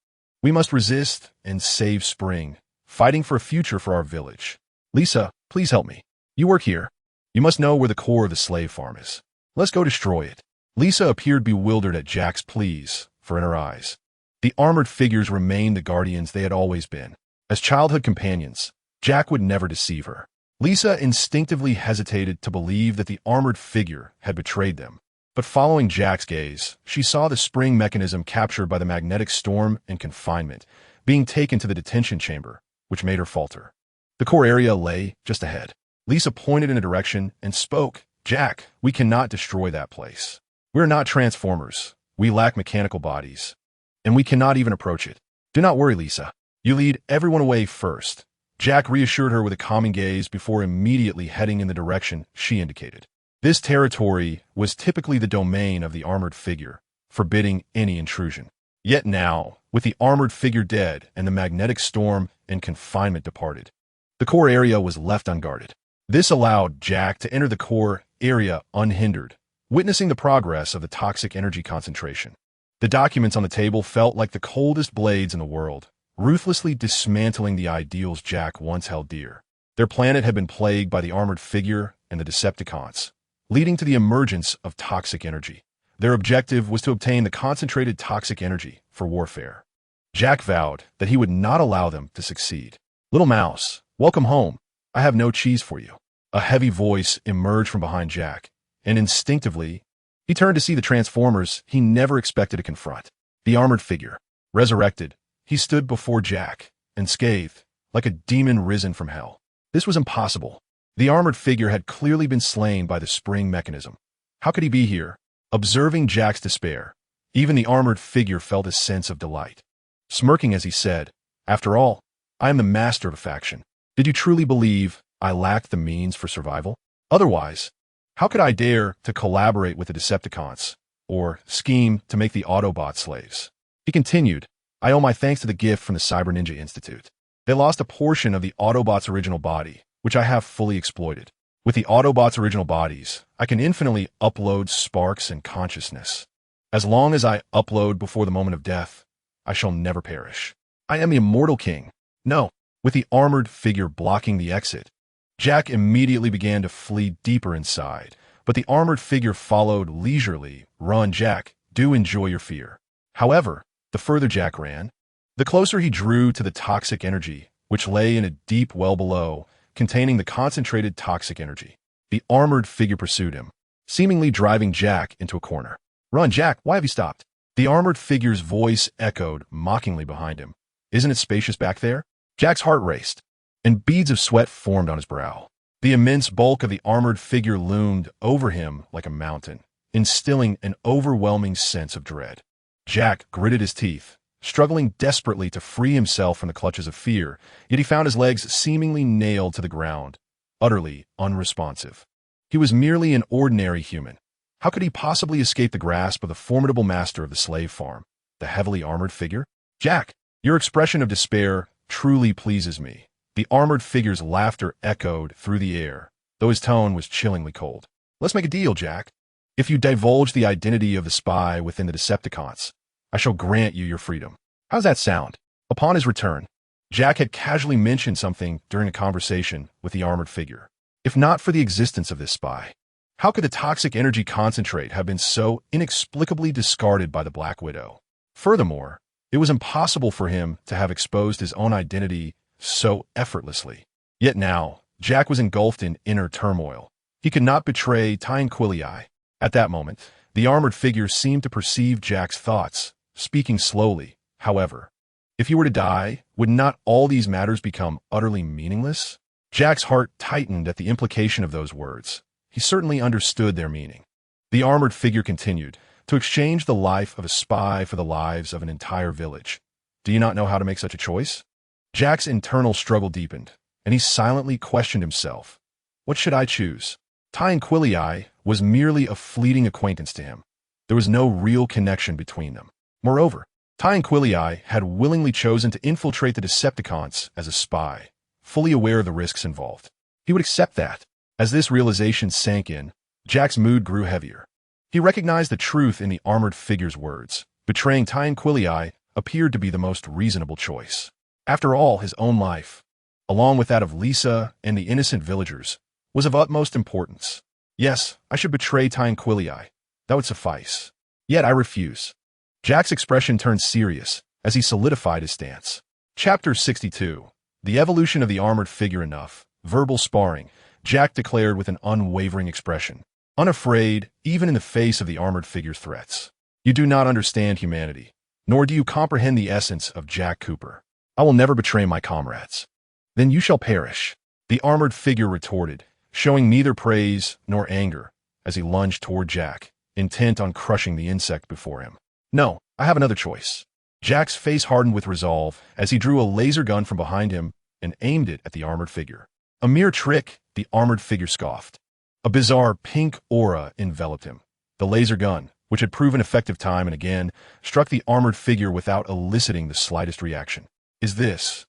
We must resist and save Spring, fighting for a future for our village. Lisa, please help me. You work here. You must know where the core of the slave farm is. Let's go destroy it." Lisa appeared bewildered at Jack's pleas, for in her eyes, the armored figures remained the guardians they had always been. As childhood companions, Jack would never deceive her. Lisa instinctively hesitated to believe that the armored figure had betrayed them. But following Jack's gaze, she saw the spring mechanism captured by the magnetic storm and confinement, being taken to the detention chamber, which made her falter. The core area lay just ahead. Lisa pointed in a direction and spoke, "Jack, we cannot destroy that place. We're not transformers. We lack mechanical bodies. And we cannot even approach it. Do not worry, Lisa. You lead everyone away first." Jack reassured her with a calming gaze before immediately heading in the direction she indicated. This territory was typically the domain of the armored figure, forbidding any intrusion. Yet now, with the armored figure dead and the magnetic storm and confinement departed, the core area was left unguarded. This allowed Jack to enter the core area unhindered, witnessing the progress of the toxic energy concentration. The documents on the table felt like the coldest blades in the world, ruthlessly dismantling the ideals Jack once held dear. Their planet had been plagued by the armored figure and the Decepticons, leading to the emergence of toxic energy. Their objective was to obtain the concentrated toxic energy for warfare. Jack vowed that he would not allow them to succeed. "Little mouse, welcome home. I have no cheese for you." A heavy voice emerged from behind Jack, and instinctively, he turned to see the Transformers he never expected to confront. The armored figure, resurrected, he stood before Jack, unscathed, like a demon risen from hell. This was impossible. The armored figure had clearly been slain by the spring mechanism. How could he be here? Observing Jack's despair, even the armored figure felt a sense of delight. Smirking as he said, "After all, I am the master of a faction. Did you truly believe I lacked the means for survival? Otherwise, how could I dare to collaborate with the Decepticons, or scheme to make the Autobot slaves?" He continued, "I owe my thanks to the gift from the Cyber Ninja Institute. They lost a portion of the Autobot's original body, which I have fully exploited. With the Autobots' original bodies, I can infinitely upload sparks and consciousness. As long as I upload before the moment of death, I shall never perish. I am the immortal king." No, with the armored figure blocking the exit, Jack immediately began to flee deeper inside, but the armored figure followed leisurely. "Run, Jack, do enjoy your fear." However, the further Jack ran, the closer he drew to the toxic energy, which lay in a deep well below, containing the concentrated toxic energy. The armored figure pursued him, seemingly driving Jack into a corner. "Run, Jack, why have you stopped?" The armored figure's voice echoed mockingly behind him. "Isn't it spacious back there?" Jack's heart raced, and beads of sweat formed on his brow. The immense bulk of the armored figure loomed over him like a mountain, instilling an overwhelming sense of dread. Jack gritted his teeth, struggling desperately to free himself from the clutches of fear, yet he found his legs seemingly nailed to the ground, utterly unresponsive. He was merely an ordinary human. How could he possibly escape the grasp of the formidable master of the slave farm, the heavily armored figure? "Jack, your expression of despair truly pleases me." The armored figure's laughter echoed through the air, though his tone was chillingly cold. "Let's make a deal, Jack. If you divulge the identity of the spy within the Decepticons, I shall grant you your freedom. How's that sound?" Upon his return, Jack had casually mentioned something during a conversation with the armored figure. If not for the existence of this spy, how could the toxic energy concentrate have been so inexplicably discarded by the Black Widow? Furthermore, it was impossible for him to have exposed his own identity so effortlessly. Yet now, Jack was engulfed in inner turmoil. He could not betray Tranquilii. At that moment, the armored figure seemed to perceive Jack's thoughts, speaking slowly. "However, if you were to die, would not all these matters become utterly meaningless?" Jack's heart tightened at the implication of those words. He certainly understood their meaning. The armored figure continued, "To exchange the life of a spy for the lives of an entire village. Do you not know how to make such a choice?" Jack's internal struggle deepened, and he silently questioned himself. What should I choose? Tranquilii was merely a fleeting acquaintance to him. There was no real connection between them. Moreover, Tranquilii had willingly chosen to infiltrate the Decepticons as a spy, fully aware of the risks involved. He would accept that. As this realization sank in, Jack's mood grew heavier. He recognized the truth in the armored figure's words. Betraying Tranquilii appeared to be the most reasonable choice. After all, his own life, along with that of Lisa and the innocent villagers, was of utmost importance. Yes, I should betray Tranquilii. That would suffice. Yet I refuse. Jack's expression turned serious as he solidified his stance. Chapter 62. The evolution of the armored figure. Enough verbal sparring, Jack declared with an unwavering expression, unafraid even in the face of the armored figure's threats. "You do not understand humanity, nor do you comprehend the essence of Jack Cooper. I will never betray my comrades." "Then you shall perish," the armored figure retorted, showing neither praise nor anger as he lunged toward Jack, intent on crushing the insect before him. "No, I have another choice." Jack's face hardened with resolve as he drew a laser gun from behind him and aimed it at the armored figure. "A mere trick," the armored figure scoffed. A bizarre pink aura enveloped him. The laser gun, which had proven effective time and again, struck the armored figure without eliciting the slightest reaction. "Is this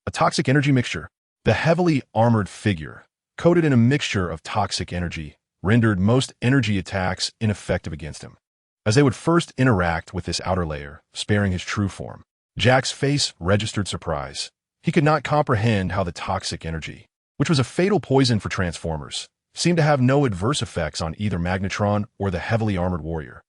a toxic energy mixture?" The heavily armored figure, coated in a mixture of toxic energy, rendered most energy attacks ineffective against him, as they would first interact with this outer layer, sparing his true form. Jack's face registered surprise. He could not comprehend how the toxic energy, which was a fatal poison for Transformers, seemed to have no adverse effects on either Magnetron or the heavily armored warrior,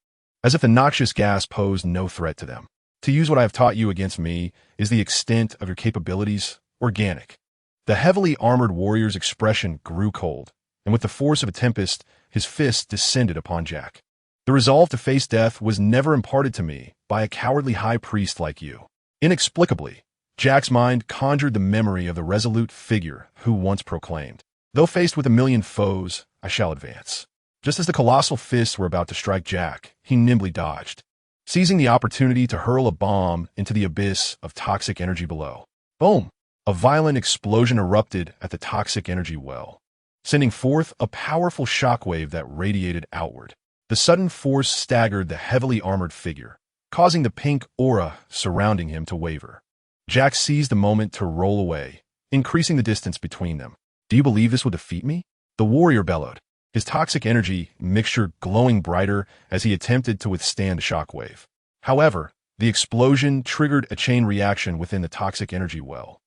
as if the noxious gas posed no threat to them. "To use what I have taught you against me, is the extent of your capabilities organic?" The heavily armored warrior's expression grew cold, and with the force of a tempest, his fist descended upon Jack. "The resolve to face death was never imparted to me by a cowardly high priest like you." Inexplicably, Jack's mind conjured the memory of the resolute figure who once proclaimed, "Though faced with 1,000,000 foes, I shall advance." Just as the colossal fists were about to strike Jack, he nimbly dodged, seizing the opportunity to hurl a bomb into the abyss of toxic energy below. Boom! A violent explosion erupted at the toxic energy well, sending forth a powerful shockwave that radiated outward. The sudden force staggered the heavily armored figure, causing the pink aura surrounding him to waver. Jack seized the moment to roll away, increasing the distance between them. "Do you believe this will defeat me?" the warrior bellowed, his toxic energy mixture glowing brighter as he attempted to withstand the shockwave. However, the explosion triggered a chain reaction within the toxic energy well,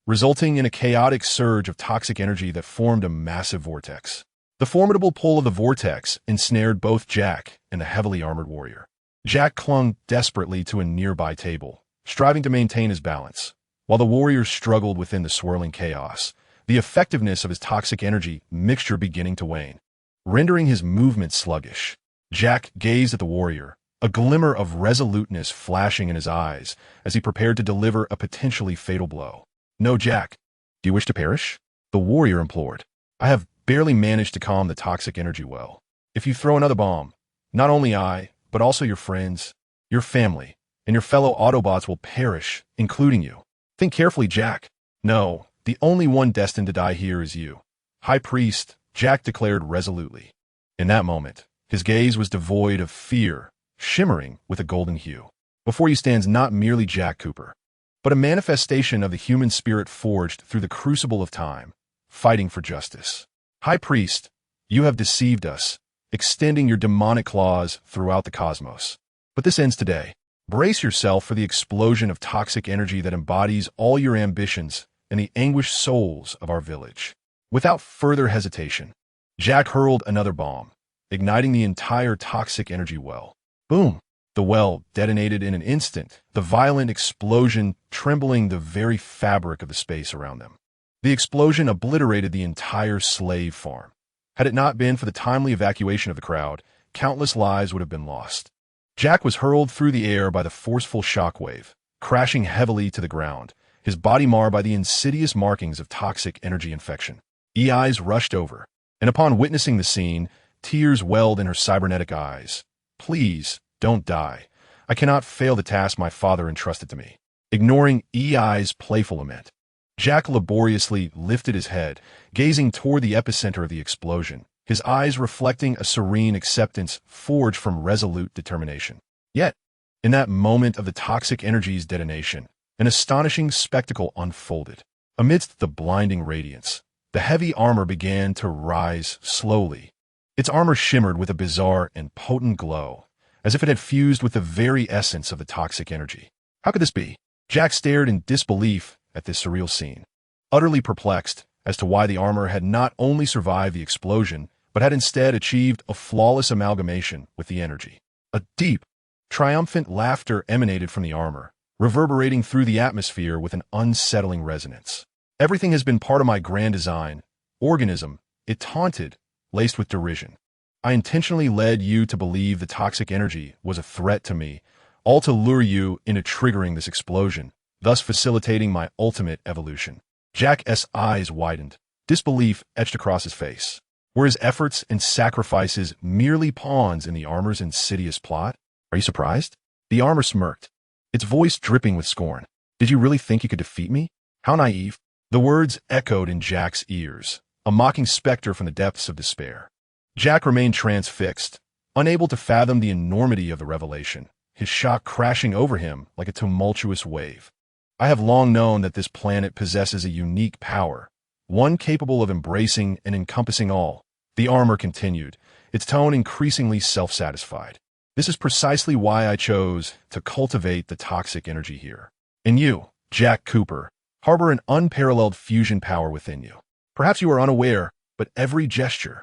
resulting in a chaotic surge of toxic energy that formed a massive vortex. The formidable pull of the vortex ensnared both Jack and the heavily armored warrior. Jack clung desperately to a nearby table, striving to maintain his balance, while the warrior struggled within the swirling chaos, the effectiveness of his toxic energy mixture beginning to wane, rendering his movement sluggish. Jack gazed at the warrior, a glimmer of resoluteness flashing in his eyes as he prepared to deliver a potentially fatal blow. "No, Jack. Do you wish to perish?" the warrior implored. "I have barely managed to calm the toxic energy well. If you throw another bomb, not only I, but also your friends, your family, and your fellow Autobots will perish, including you. Think carefully, Jack. No, the only one destined to die here is you." "High Priest," Jack declared resolutely. In that moment, his gaze was devoid of fear, shimmering with a golden hue. Before you stands not merely Jack Cooper, but a manifestation of the human spirit forged through the crucible of time, fighting for justice. "High Priest, you have deceived us, extending your demonic claws throughout the cosmos. But this ends today. Brace yourself for the explosion of toxic energy that embodies all your ambitions and the anguished souls of our village." Without further hesitation, Jack hurled another bomb, igniting the entire toxic energy well. Boom! The well detonated in an instant, the violent explosion trembling the very fabric of the space around them. The explosion obliterated the entire slave farm. Had it not been for the timely evacuation of the crowd, countless lives would have been lost. Jack was hurled through the air by the forceful shockwave, crashing heavily to the ground, his body marred by the insidious markings of toxic energy infection. Eyes rushed over, and upon witnessing the scene, tears welled in her cybernetic eyes. "Please, don't die. I cannot fail the task my father entrusted to me." Ignoring Ei's playful lament, Jack laboriously lifted his head, gazing toward the epicenter of the explosion, his eyes reflecting a serene acceptance forged from resolute determination. Yet, in that moment of the toxic energy's detonation, an astonishing spectacle unfolded. Amidst the blinding radiance, the heavy armor began to rise slowly. Its armor shimmered with a bizarre and potent glow, as if it had fused with the very essence of the toxic energy. How could this be? Jack stared in disbelief at this surreal scene, utterly perplexed as to why the armor had not only survived the explosion, but had instead achieved a flawless amalgamation with the energy. A deep, triumphant laughter emanated from the armor, reverberating through the atmosphere with an unsettling resonance. "Everything has been part of my grand design. Organism," it taunted, laced with derision. "I intentionally led you to believe the toxic energy was a threat to me, all to lure you into triggering this explosion, thus facilitating my ultimate evolution." Jack's eyes widened. Disbelief etched across his face. Were his efforts and sacrifices merely pawns in the armor's insidious plot? "Are you surprised?" The armor smirked, its voice dripping with scorn. "Did you really think you could defeat me? How naive." The words echoed in Jack's ears, a mocking specter from the depths of despair. Jack remained transfixed, unable to fathom the enormity of the revelation, his shock crashing over him like a tumultuous wave. "I have long known that this planet possesses a unique power, one capable of embracing and encompassing all," the armor continued, its tone increasingly self-satisfied. "This is precisely why I chose to cultivate the toxic energy here. And you, Jack Cooper, harbor an unparalleled fusion power within you. Perhaps you are unaware, but every gesture,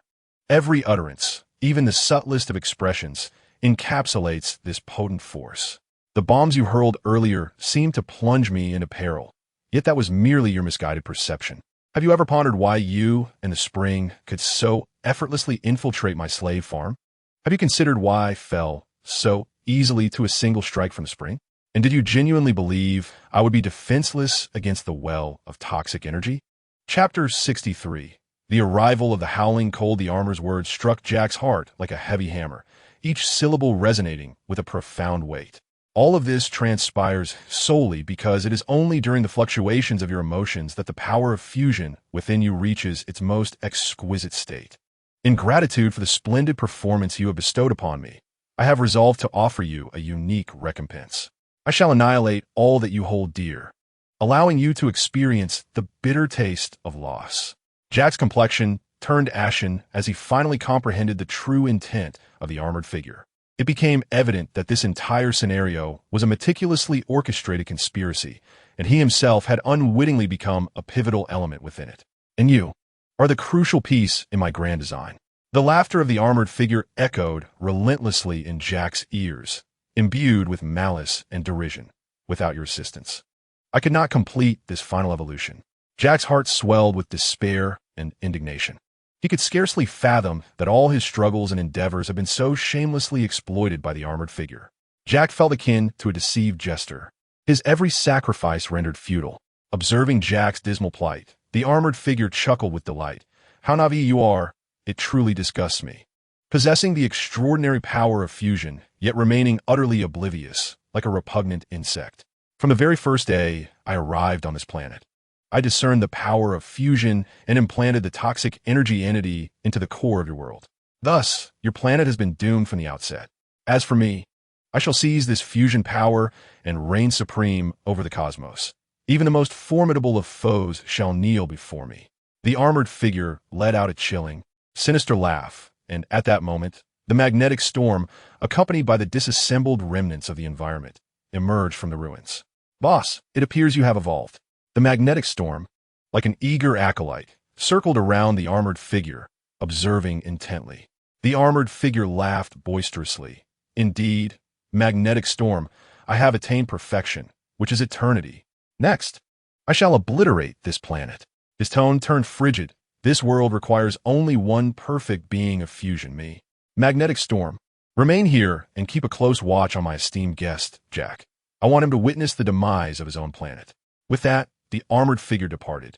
every utterance, even the subtlest of expressions, encapsulates this potent force. The bombs you hurled earlier seemed to plunge me into peril, yet that was merely your misguided perception. Have you ever pondered why you and the spring could so effortlessly infiltrate my slave farm? Have you considered why I fell so easily to a single strike from the spring? And did you genuinely believe I would be defenseless against the well of toxic energy?" Chapter 63. The arrival of the howling cold the armor's words struck Jack's heart like a heavy hammer, each syllable resonating with a profound weight. All of this transpires solely because it is only during the fluctuations of your emotions that the power of fusion within you reaches its most exquisite state. In gratitude for the splendid performance you have bestowed upon me, I have resolved to offer you a unique recompense. I shall annihilate all that you hold dear, allowing you to experience the bitter taste of loss. Jack's complexion turned ashen as he finally comprehended the true intent of the armored figure. It became evident that this entire scenario was a meticulously orchestrated conspiracy, and he himself had unwittingly become a pivotal element within it. And you are the crucial piece in my grand design. The laughter of the armored figure echoed relentlessly in Jack's ears, imbued with malice and derision. Without your assistance, I could not complete this final evolution. Jack's heart swelled with despair and indignation. He could scarcely fathom that all his struggles and endeavors had been so shamelessly exploited by the armored figure. Jack felt akin to a deceived jester, his every sacrifice rendered futile. Observing Jack's dismal plight, the armored figure chuckled with delight. How naive you are, it truly disgusts me. Possessing the extraordinary power of fusion, yet remaining utterly oblivious, like a repugnant insect. From the very first day I arrived on this planet, I discerned the power of fusion and implanted the toxic energy entity into the core of your world. Thus, your planet has been doomed from the outset. As for me, I shall seize this fusion power and reign supreme over the cosmos. Even the most formidable of foes shall kneel before me. The armored figure let out a chilling, sinister laugh, and at that moment, the magnetic storm, accompanied by the disassembled remnants of the environment, emerged from the ruins. Boss, it appears you have evolved. The magnetic storm, like an eager acolyte, circled around the armored figure, observing intently. The armored figure laughed boisterously. Indeed, magnetic storm, I have attained perfection, which is eternity. Next, I shall obliterate this planet. His tone turned frigid. This world requires only one perfect being of fusion, me. Magnetic storm, remain here and keep a close watch on my esteemed guest, Jack. I want him to witness the demise of his own planet. With that, the armored figure departed,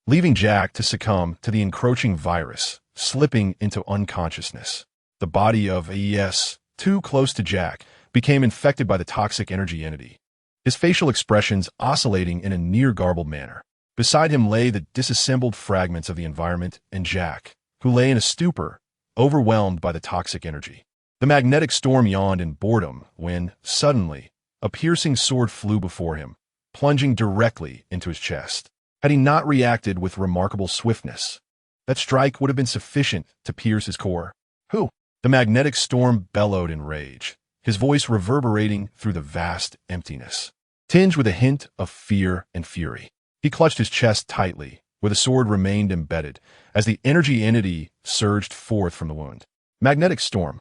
leaving Jack to succumb to the encroaching virus, slipping into unconsciousness. The body of AES, too close to Jack, became infected by the toxic energy entity, his facial expressions oscillating in a near-garbled manner. Beside him lay the disassembled fragments of the environment and Jack, who lay in a stupor, overwhelmed by the toxic energy. The magnetic storm yawned in boredom when, suddenly, a piercing sword flew before him, plunging directly into his chest. Had he not reacted with remarkable swiftness, that strike would have been sufficient to pierce his core. Who? The magnetic storm bellowed in rage, his voice reverberating through the vast emptiness, tinged with a hint of fear and fury. He clutched his chest tightly, where the sword remained embedded, as the energy entity surged forth from the wound. Magnetic storm,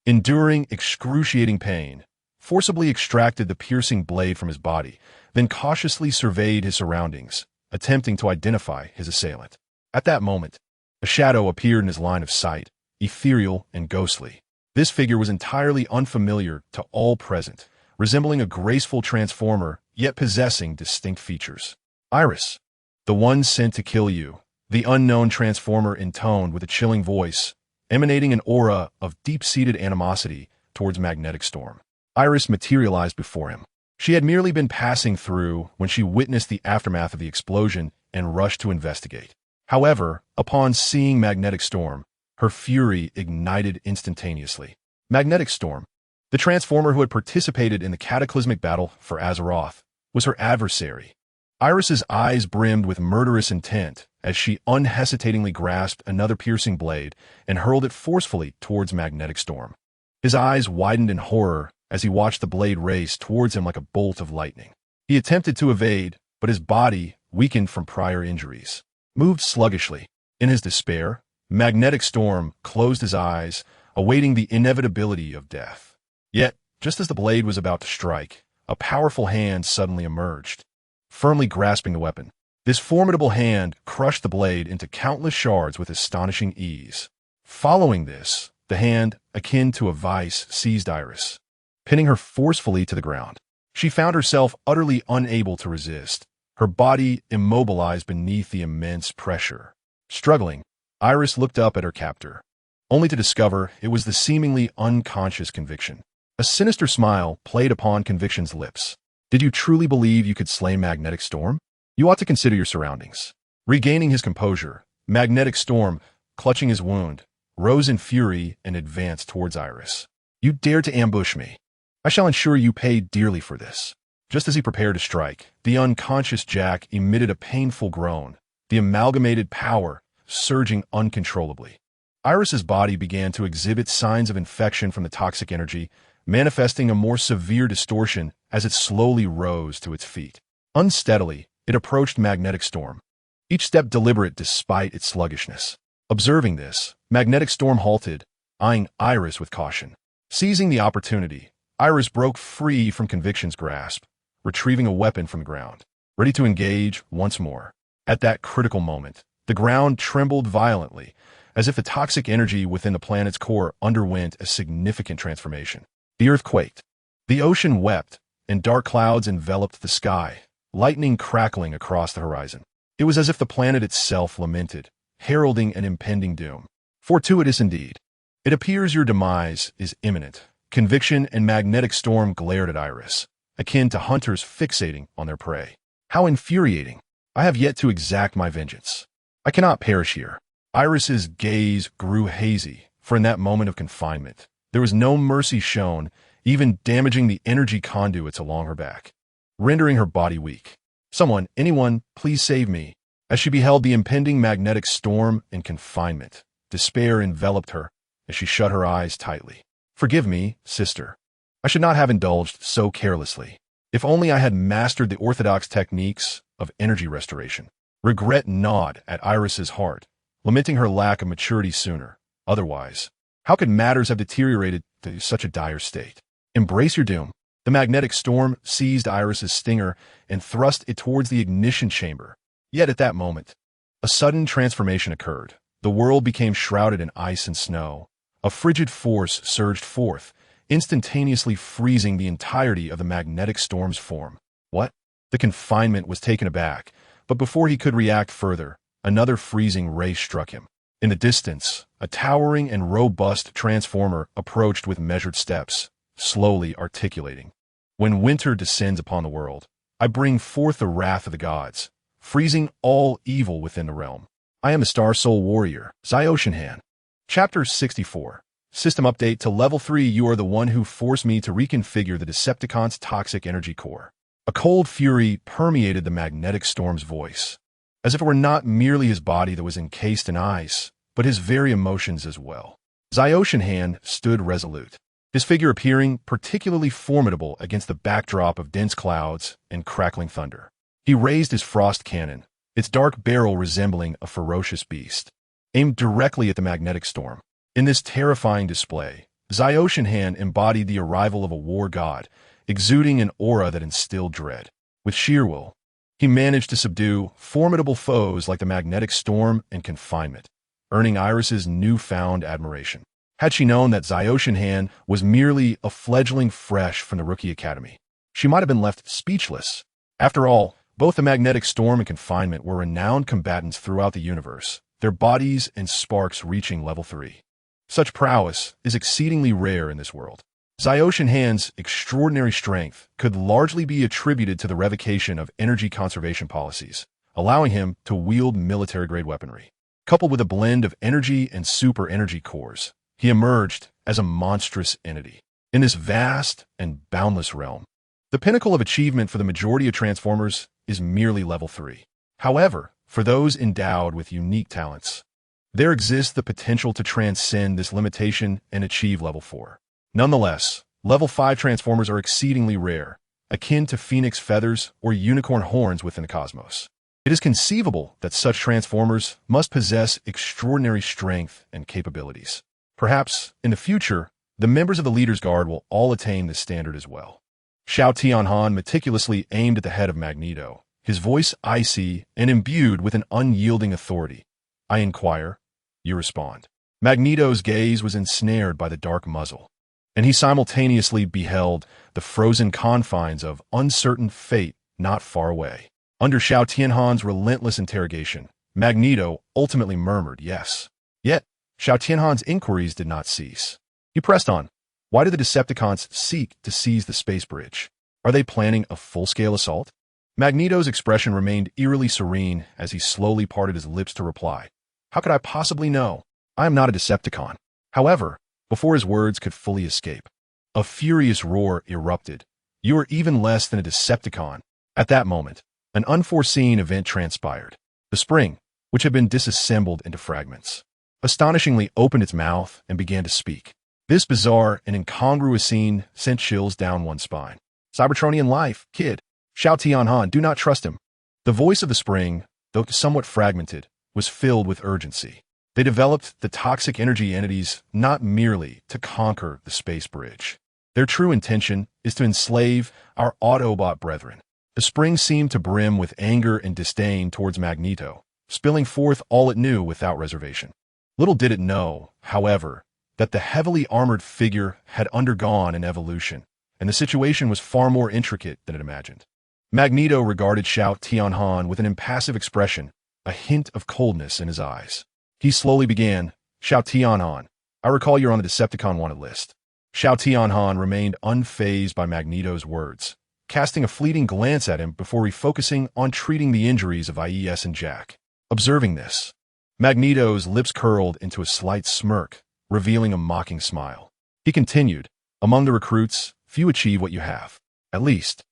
enduring excruciating pain, forcibly extracted the piercing blade from his body, then cautiously surveyed his surroundings, attempting to identify his assailant. At that moment, a shadow appeared in his line of sight, ethereal and ghostly. This figure was entirely unfamiliar to all present, resembling a graceful transformer, yet possessing distinct features. Iris, the one sent to kill you, the unknown transformer intoned with a chilling voice, emanating an aura of deep-seated animosity towards Magnetic Storm. Iris materialized before him. She had merely been passing through when she witnessed the aftermath of the explosion and rushed to investigate. However, upon seeing Magnetic Storm, her fury ignited instantaneously. Magnetic Storm, the transformer who had participated in the cataclysmic battle for Azeroth, was her adversary. Iris's eyes brimmed with murderous intent as she unhesitatingly grasped another piercing blade and hurled it forcefully towards Magnetic Storm. His eyes widened in horror as he watched the blade race towards him like a bolt of lightning. He attempted to evade, but his body, weakened from prior injuries, moved sluggishly. In his despair, Magnetic Storm closed his eyes, awaiting the inevitability of death. Yet, just as the blade was about to strike, a powerful hand suddenly emerged, firmly grasping the weapon. This formidable hand crushed the blade into countless shards with astonishing ease. Following this, the hand, akin to a vice, seized Iris, pinning her forcefully to the ground. She found herself utterly unable to resist, her body immobilized beneath the immense pressure. Struggling, Iris looked up at her captor, only to discover it was the seemingly unconscious Conviction. A sinister smile played upon Conviction's lips. Did you truly believe you could slay Magnetic Storm? You ought to consider your surroundings. Regaining his composure, Magnetic Storm, clutching his wound, rose in fury and advanced towards Iris. You dared to ambush me. I shall ensure you pay dearly for this. Just as he prepared to strike, the unconscious Jack emitted a painful groan, the amalgamated power surging uncontrollably. Iris's body began to exhibit signs of infection from the toxic energy, manifesting a more severe distortion as it slowly rose to its feet. Unsteadily, it approached Magnetic Storm, each step deliberate despite its sluggishness. Observing this, Magnetic Storm halted, eyeing Iris with caution. Seizing the opportunity, Iris broke free from Conviction's grasp, retrieving a weapon from the ground, ready to engage once more. At that critical moment, the ground trembled violently, as if the toxic energy within the planet's core underwent a significant transformation. The earth quaked. The ocean wept, and dark clouds enveloped the sky, lightning crackling across the horizon. It was as if the planet itself lamented, heralding an impending doom. Fortuitous indeed. It appears your demise is imminent. Conviction and Magnetic Storm glared at Iris, akin to hunters fixating on their prey. How infuriating. I have yet to exact my vengeance. I cannot perish here. Iris's gaze grew hazy, for in that moment of confinement, there was no mercy shown, even damaging the energy conduits along her back, rendering her body weak. Someone, anyone, please save me. As she beheld the impending Magnetic Storm in confinement, despair enveloped her as she shut her eyes tightly. Forgive me, sister. I should not have indulged so carelessly. If only I had mastered the orthodox techniques of energy restoration. Regret gnawed at Iris's heart, lamenting her lack of maturity sooner. Otherwise, how could matters have deteriorated to such a dire state? Embrace your doom. The Magnetic Storm seized Iris's stinger and thrust it towards the ignition chamber. Yet at that moment, a sudden transformation occurred. The world became shrouded in ice and snow. A frigid force surged forth, instantaneously freezing the entirety of the Magnetic Storm's form. What? The confinement was taken aback, but before he could react further, another freezing ray struck him. In the distance, a towering and robust transformer approached with measured steps, slowly articulating. When winter descends upon the world, I bring forth the wrath of the gods, freezing all evil within the realm. I am a Star Soul Warrior, Zyoshinhan. Chapter 64. System Update to Level 3. You are the one who forced me to reconfigure the Decepticon's toxic energy core. A cold fury permeated the Magnetic Storm's voice, as if it were not merely his body that was encased in ice, but his very emotions as well. Zyoshinhan stood resolute, his figure appearing particularly formidable against the backdrop of dense clouds and crackling thunder. He raised his frost cannon, its dark barrel resembling a ferocious beast, aimed directly at the Magnetic Storm. In this terrifying display, Zyoshinhan embodied the arrival of a war god, exuding an aura that instilled dread. With sheer will, he managed to subdue formidable foes like the Magnetic Storm and confinement, earning Iris's newfound admiration. Had she known that Zyoshinhan was merely a fledgling fresh from the Rookie Academy, she might have been left speechless. After all, both the Magnetic Storm and confinement were renowned combatants throughout the universe, their bodies and sparks reaching level 3. Such prowess is exceedingly rare in this world. Zyoshinhan's extraordinary strength could largely be attributed to the revocation of energy conservation policies, allowing him to wield military-grade weaponry. Coupled with a blend of energy and super energy cores, he emerged as a monstrous entity. In this vast and boundless realm, the pinnacle of achievement for the majority of Transformers is merely level 3. However, for those endowed with unique talents, there exists the potential to transcend this limitation and achieve level 4. Nonetheless, level 5 Transformers are exceedingly rare, akin to phoenix feathers or unicorn horns within the cosmos. It is conceivable that such Transformers must possess extraordinary strength and capabilities. Perhaps, in the future, the members of the Leader's Guard will all attain this standard as well. Xiao Tianhan meticulously aimed at the head of Magneto, his voice icy and imbued with an unyielding authority. I inquire, you respond. Magneto's gaze was ensnared by the dark muzzle, and he simultaneously beheld the frozen confines of uncertain fate not far away. Under Xiao Tianhan's relentless interrogation, Magneto ultimately murmured yes. Yet, Xiao Tianhan's inquiries did not cease. He pressed on. Why do the Decepticons seek to seize the space bridge? Are they planning a full-scale assault? Magneto's expression remained eerily serene as he slowly parted his lips to reply. How could I possibly know? I am not a Decepticon. However, before his words could fully escape, a furious roar erupted. You are even less than a Decepticon. At that moment, an unforeseen event transpired. The spring, which had been disassembled into fragments, astonishingly opened its mouth and began to speak. This bizarre and incongruous scene sent chills down one's spine. Cybertronian life, kid. Xiao Tianhan, do not trust him. The voice of the spring, though somewhat fragmented, was filled with urgency. They developed the toxic energy entities not merely to conquer the space bridge. Their true intention is to enslave our Autobot brethren. The spring seemed to brim with anger and disdain towards Magneto, spilling forth all it knew without reservation. Little did it know, however, that the heavily armored figure had undergone an evolution, and the situation was far more intricate than it imagined. Magneto regarded Xiao Tianhan with an impassive expression, a hint of coldness in his eyes. He slowly began, Xiao Tianhan, I recall you're on the Decepticon wanted list. Xiao Tianhan remained unfazed by Magneto's words, casting a fleeting glance at him before refocusing on treating the injuries of IES and Jack. Observing this, Magneto's lips curled into a slight smirk, revealing a mocking smile. He continued, among the recruits, few achieve what you have. At least,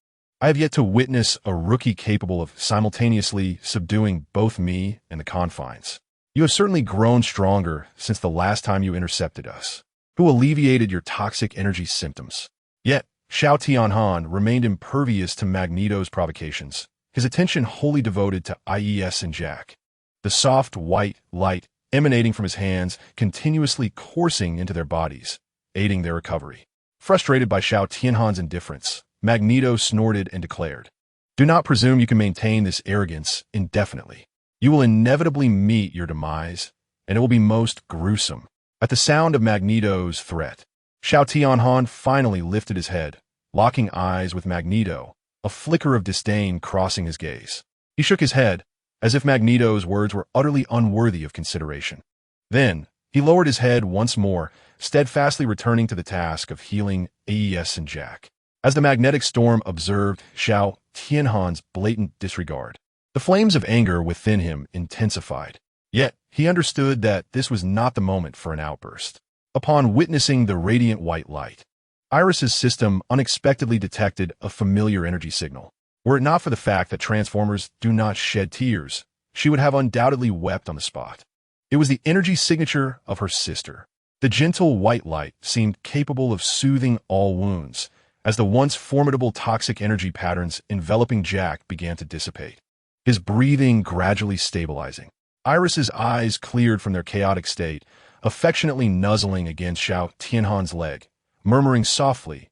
I have yet to witness a rookie capable of simultaneously subduing both me and the confines. You have certainly grown stronger since the last time you intercepted us, who alleviated your toxic energy symptoms. Yet, Xiao Tianhan remained impervious to Magneto's provocations, his attention wholly devoted to IES and Jack. The soft white light emanating from his hands continuously coursing into their bodies, aiding their recovery. Frustrated by Xiao Tianhan's indifference, Magneto snorted and declared, Do not presume you can maintain this arrogance indefinitely. You will inevitably meet your demise, and it will be most gruesome. At the sound of Magneto's threat, Xiao Tianhan finally lifted his head, locking eyes with Magneto, a flicker of disdain crossing his gaze. He shook his head, as if Magneto's words were utterly unworthy of consideration. Then, he lowered his head once more, steadfastly returning to the task of healing AES and Jack. As the magnetic storm observed Xiao Tianhan's blatant disregard, the flames of anger within him intensified. Yet, he understood that this was not the moment for an outburst. Upon witnessing the radiant white light, Iris's system unexpectedly detected a familiar energy signal. Were it not for the fact that Transformers do not shed tears, she would have undoubtedly wept on the spot. It was the energy signature of her sister. The gentle white light seemed capable of soothing all wounds, as the once formidable toxic energy patterns enveloping Jack began to dissipate, his breathing gradually stabilizing. Iris's eyes cleared from their chaotic state, affectionately nuzzling against Xiao Tianhan's leg, murmuring softly,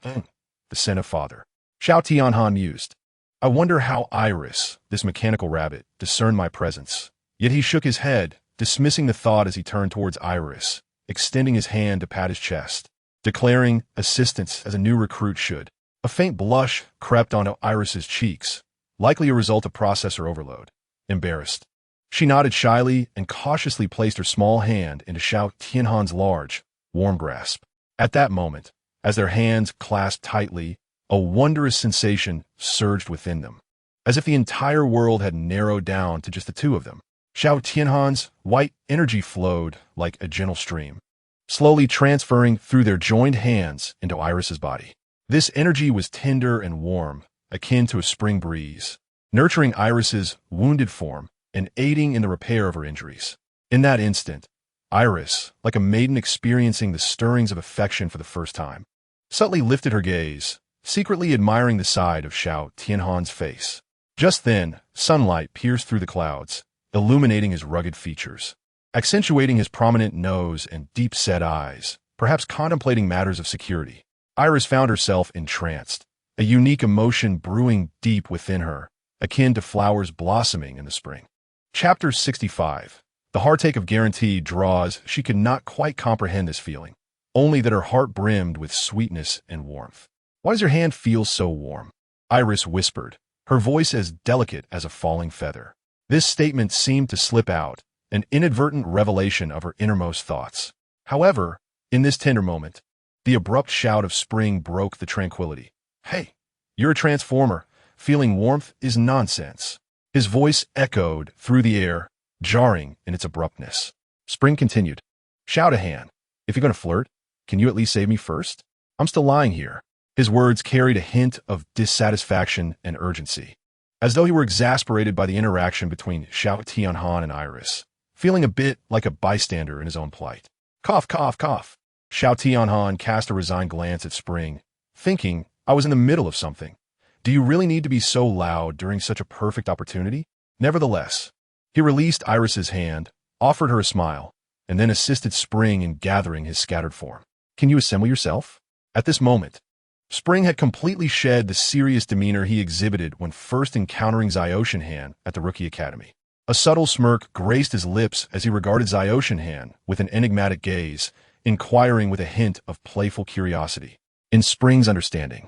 the sin of father. Xiao Tianhan mused, I wonder how Iris, this mechanical rabbit, discerned my presence. Yet he shook his head, dismissing the thought as he turned towards Iris, extending his hand to pat his chest, declaring assistance as a new recruit should. A faint blush crept onto Iris's cheeks, likely a result of processor overload. Embarrassed, she nodded shyly and cautiously placed her small hand into Xiao Tianhan's large, warm grasp. At that moment, as their hands clasped tightly, a wondrous sensation surged within them, as if the entire world had narrowed down to just the two of them. Xiao Tianhan's white energy flowed like a gentle stream, slowly transferring through their joined hands into Iris's body. This energy was tender and warm, akin to a spring breeze, nurturing Iris's wounded form and aiding in the repair of her injuries. In that instant, Iris, like a maiden experiencing the stirrings of affection for the first time, subtly lifted her gaze, secretly admiring the side of Xiao Tianhan's face. Just then, sunlight pierced through the clouds, illuminating his rugged features, accentuating his prominent nose and deep-set eyes, perhaps contemplating matters of security. Iris found herself entranced, a unique emotion brewing deep within her, akin to flowers blossoming in the spring. Chapter 65. The heartache of guarantee draws. She could not quite comprehend this feeling, only that her heart brimmed with sweetness and warmth. Why does your hand feel so warm? Iris whispered, her voice as delicate as a falling feather. This statement seemed to slip out, an inadvertent revelation of her innermost thoughts. However, in this tender moment, the abrupt shout of Spring broke the tranquility. "Hey, you're a transformer. Feeling warmth is nonsense." His voice echoed through the air, jarring in its abruptness. Spring continued. "Shout a hand. If you're going to flirt, can you at least save me first? I'm still lying here." His words carried a hint of dissatisfaction and urgency, as though he were exasperated by the interaction between Xiao Tianhan and Iris, feeling a bit like a bystander in his own plight. Cough, cough, cough. Xiao Tianhan cast a resigned glance at Spring, thinking, I was in the middle of something. Do you really need to be so loud during such a perfect opportunity? Nevertheless, he released Iris's hand, offered her a smile, and then assisted Spring in gathering his scattered form. Can you assemble yourself? At this moment, Spring had completely shed the serious demeanor he exhibited when first encountering Xiaoshenhan at the Rookie Academy. A subtle smirk graced his lips as he regarded Xiaoshenhan with an enigmatic gaze, inquiring with a hint of playful curiosity. In Spring's understanding,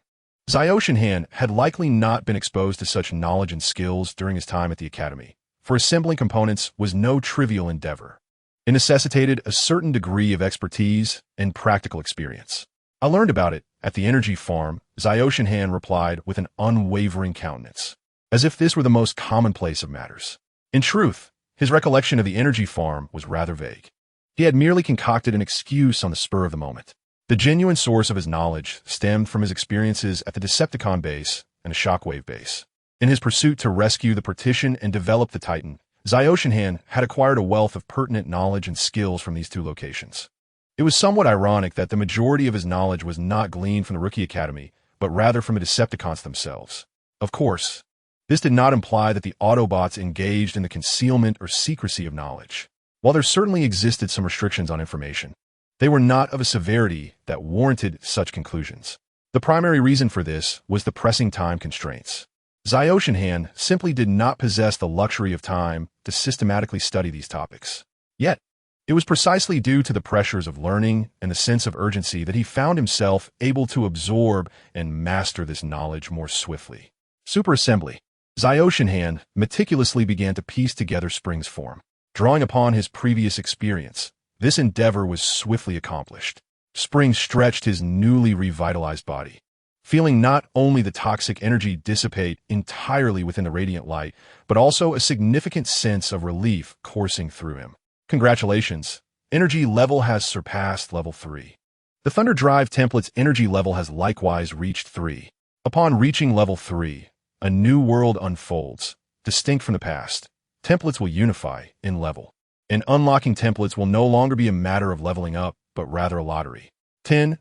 Xiaoshenhan had likely not been exposed to such knowledge and skills during his time at the Academy, for assembling components was no trivial endeavor. It necessitated a certain degree of expertise and practical experience. I learned about it at the energy farm, Xiaoshenhan replied with an unwavering countenance, as if this were the most commonplace of matters. In truth, his recollection of the energy farm was rather vague. He had merely concocted an excuse on the spur of the moment. The genuine source of his knowledge stemmed from his experiences at the Decepticon base and a Shockwave base. In his pursuit to rescue the Partition and develop the Titan, Xiaoshenhan had acquired a wealth of pertinent knowledge and skills from these two locations. It was somewhat ironic that the majority of his knowledge was not gleaned from the Rookie Academy, but rather from the Decepticons themselves. Of course, this did not imply that the Autobots engaged in the concealment or secrecy of knowledge. While there certainly existed some restrictions on information, they were not of a severity that warranted such conclusions. The primary reason for this was the pressing time constraints. Xiaoshenhan simply did not possess the luxury of time to systematically study these topics. Yet, it was precisely due to the pressures of learning and the sense of urgency that he found himself able to absorb and master this knowledge more swiftly. Superassembly. Xiaoshenhan meticulously began to piece together Spring's form. Drawing upon his previous experience, this endeavor was swiftly accomplished. Spring stretched his newly revitalized body, feeling not only the toxic energy dissipate entirely within the radiant light, but also a significant sense of relief coursing through him. Congratulations, energy level has surpassed level 3. The Thunder Drive template's energy level has likewise reached 3. Upon reaching level 3, a new world unfolds, distinct from the past. Templates will unify in level, and unlocking templates will no longer be a matter of leveling up, but rather a lottery. 10,000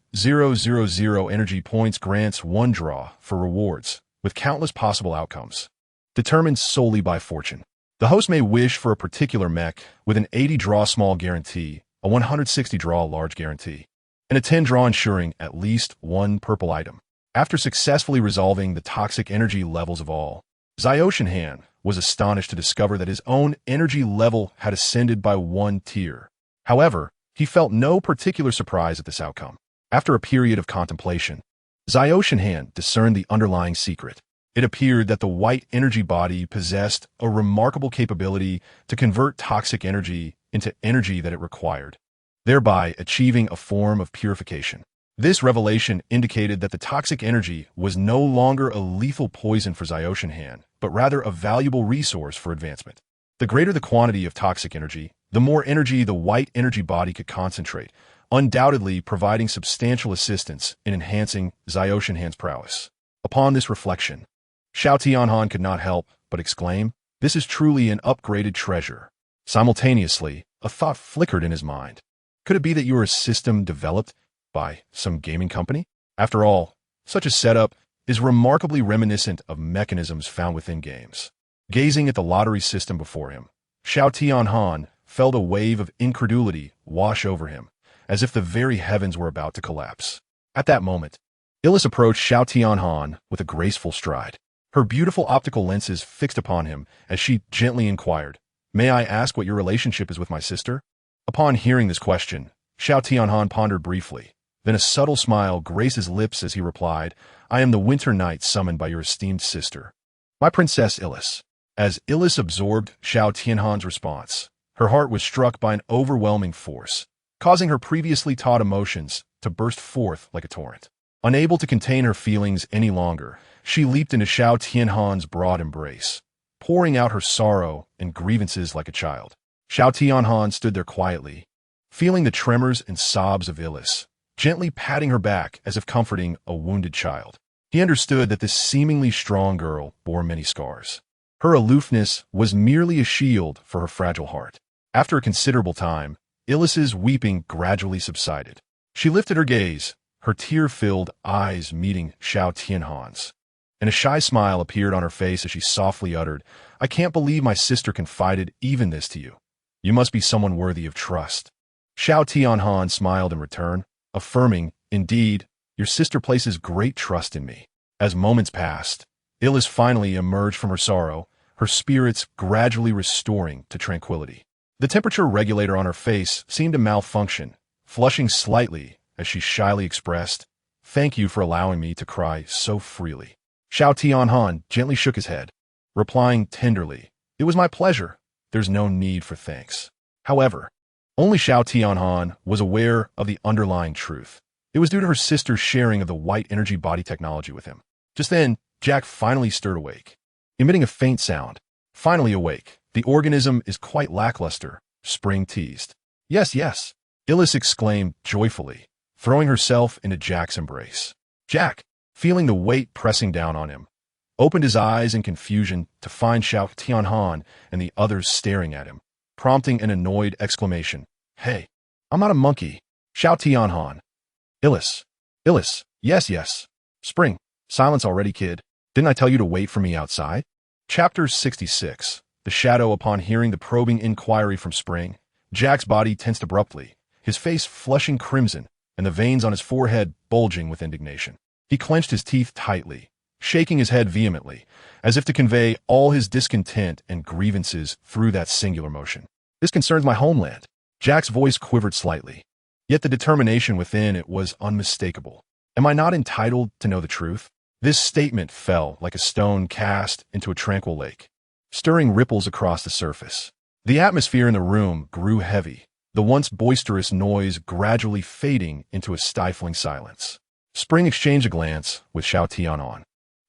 energy points grants one draw for rewards, with countless possible outcomes, determined solely by fortune. The host may wish for a particular mech with an 80 draw small guarantee, a 160 draw large guarantee, and a 10 draw ensuring at least one purple item. After successfully resolving the toxic energy levels of all, Xiaoshenhan was astonished to discover that his own energy level had ascended by 1 tier. However, he felt no particular surprise at this outcome. After a period of contemplation, Xiaoshenhan discerned the underlying secret. It appeared that the white energy body possessed a remarkable capability to convert toxic energy into energy that it required, thereby achieving a form of purification. This revelation indicated that the toxic energy was no longer a lethal poison for Xiaoshenhan, but rather a valuable resource for advancement. The greater the quantity of toxic energy, the more energy the white energy body could concentrate, undoubtedly providing substantial assistance in enhancing Xiaoshenhan's prowess. Upon this reflection, Xiao Tianhan could not help but exclaim, "This is truly an upgraded treasure." Simultaneously, a thought flickered in his mind. Could it be that you are a system developed by some gaming company? After all, such a setup is remarkably reminiscent of mechanisms found within games. Gazing at the lottery system before him, Xiao Tianhan felt a wave of incredulity wash over him, as if the very heavens were about to collapse. At that moment, Illis approached Xiao Tianhan with a graceful stride, her beautiful optical lenses fixed upon him as she gently inquired, "May I ask what your relationship is with my sister?" Upon hearing this question, Xiao Tianhan pondered briefly. Then a subtle smile graced his lips as he replied, "I am the Winter Knight summoned by your esteemed sister, my Princess Illis." As Illis absorbed Xiao Tianhan's response, her heart was struck by an overwhelming force, causing her previously taught emotions to burst forth like a torrent. Unable to contain her feelings any longer, she leaped into Xiao Tianhan's broad embrace, pouring out her sorrow and grievances like a child. Xiao Tianhan stood there quietly, feeling the tremors and sobs of Illis, gently patting her back as if comforting a wounded child. He understood that this seemingly strong girl bore many scars. Her aloofness was merely a shield for her fragile heart. After a considerable time, Illis's weeping gradually subsided. She lifted her gaze, her tear-filled eyes meeting Xiao Tianhan's, and a shy smile appeared on her face as she softly uttered, "I can't believe my sister confided even this to you. You must be someone worthy of trust." Xiao Tianhan smiled in return, affirming, "Indeed, your sister places great trust in me." As moments passed, Illis finally emerged from her sorrow, her spirits gradually restoring to tranquility. The temperature regulator on her face seemed to malfunction, flushing slightly as she shyly expressed, "Thank you for allowing me to cry so freely." Xiao Tianhan gently shook his head, replying tenderly, "It was my pleasure. There's no need for thanks." However, only Xiao Tianhan was aware of the underlying truth. It was due to her sister's sharing of the white energy body technology with him. Just then, Jack finally stirred awake, emitting a faint sound. "Finally awake. The organism is quite lackluster," Spring teased. "Yes, yes," Illis exclaimed joyfully, throwing herself into Jack's embrace. Jack, feeling the weight pressing down on him, opened his eyes in confusion to find Xiao Tianhan and the others staring at him, prompting an annoyed exclamation. "Hey, I'm not a monkey." Xiao Tianhan. Illis. Yes, yes. Spring. Silence already, kid. Didn't I tell you to wait for me outside? Chapter 66. The Shadow. Upon hearing the probing inquiry from Spring, Jack's body tensed abruptly, his face flushing crimson, and the veins on his forehead bulging with indignation. He clenched his teeth tightly, shaking his head vehemently, as if to convey all his discontent and grievances through that singular motion. "This concerns my homeland." Jack's voice quivered slightly, yet the determination within it was unmistakable. "Am I not entitled to know the truth?" This statement fell like a stone cast into a tranquil lake, stirring ripples across the surface. The atmosphere in the room grew heavy, the once boisterous noise gradually fading into a stifling silence. Spring exchanged a glance with Xiao Tianhan,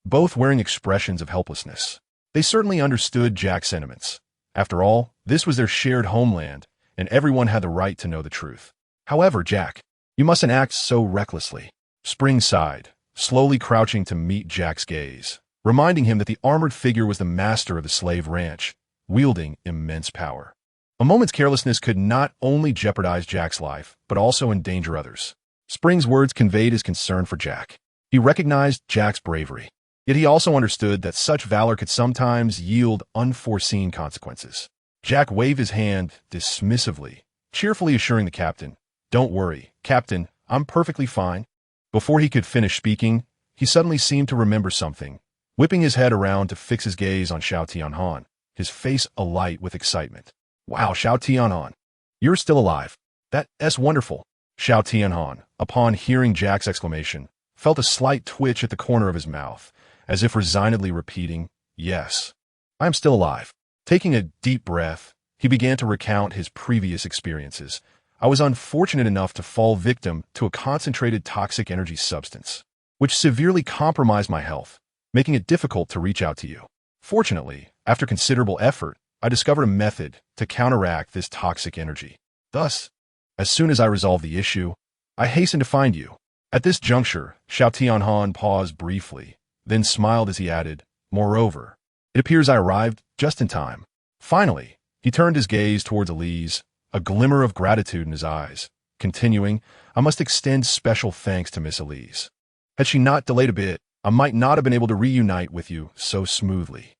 both wearing expressions of helplessness. They certainly understood Jack's sentiments. After all, this was their shared homeland, and everyone had the right to know the truth. "However, Jack, you mustn't act so recklessly." Spring sighed, slowly crouching to meet Jack's gaze, reminding him that the armored figure was the master of the slave ranch, wielding immense power. A moment's carelessness could not only jeopardize Jack's life, but also endanger others. Spring's words conveyed his concern for Jack. He recognized Jack's bravery, yet he also understood that such valor could sometimes yield unforeseen consequences. Jack waved his hand dismissively, cheerfully assuring the captain, "Don't worry, Captain, I'm perfectly fine." Before he could finish speaking, he suddenly seemed to remember something, whipping his head around to fix his gaze on Xiao Tianhan, his face alight with excitement. "Wow, Xiao Tianhan, you're still alive. That's wonderful." Xiao Tianhan, upon hearing Jack's exclamation, felt a slight twitch at the corner of his mouth, as if resignedly repeating, "Yes, I am still alive." Taking a deep breath, he began to recount his previous experiences. "I was unfortunate enough to fall victim to a concentrated toxic energy substance, which severely compromised my health, making it difficult to reach out to you. Fortunately, after considerable effort, I discovered a method to counteract this toxic energy. Thus, as soon as I resolved the issue, I hastened to find you." At this juncture, Xiao Tianhan paused briefly, then smiled as he added, "Moreover, it appears I arrived just in time." Finally, he turned his gaze towards Elise, a glimmer of gratitude in his eyes, continuing, "I must extend special thanks to Miss Elise. Had she not delayed a bit, I might not have been able to reunite with you so smoothly."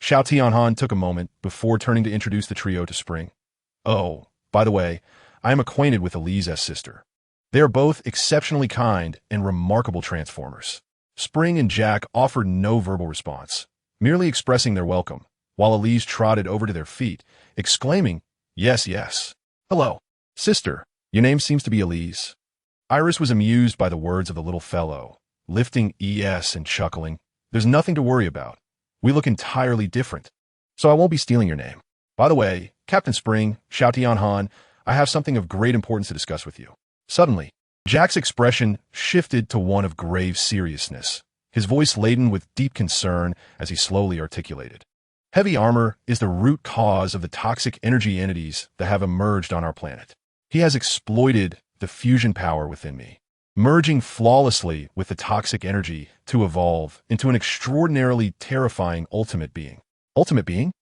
Xiao Tianhan took a moment before turning to introduce the trio to Spring. "Oh, by the way, I am acquainted with Elise's sister. They are both exceptionally kind and remarkable transformers." Spring and Jack offered no verbal response, merely expressing their welcome, while Elise trotted over to their feet, exclaiming, "Yes, yes. Hello, sister. Your name seems to be Elise." Iris was amused by the words of the little fellow, lifting ES and chuckling, "There's nothing to worry about. We look entirely different." so I won't be stealing your name. By the way, Captain Spring, Xiao Tianhan, I have something of great importance to discuss with you. Suddenly, Jack's expression shifted to one of grave seriousness, his voice laden with deep concern as he slowly articulated. Heavy armor is the root cause of the toxic energy entities that have emerged on our planet. He has exploited the fusion power within me, merging flawlessly with the toxic energy to evolve into an extraordinarily terrifying ultimate being. Ultimate being?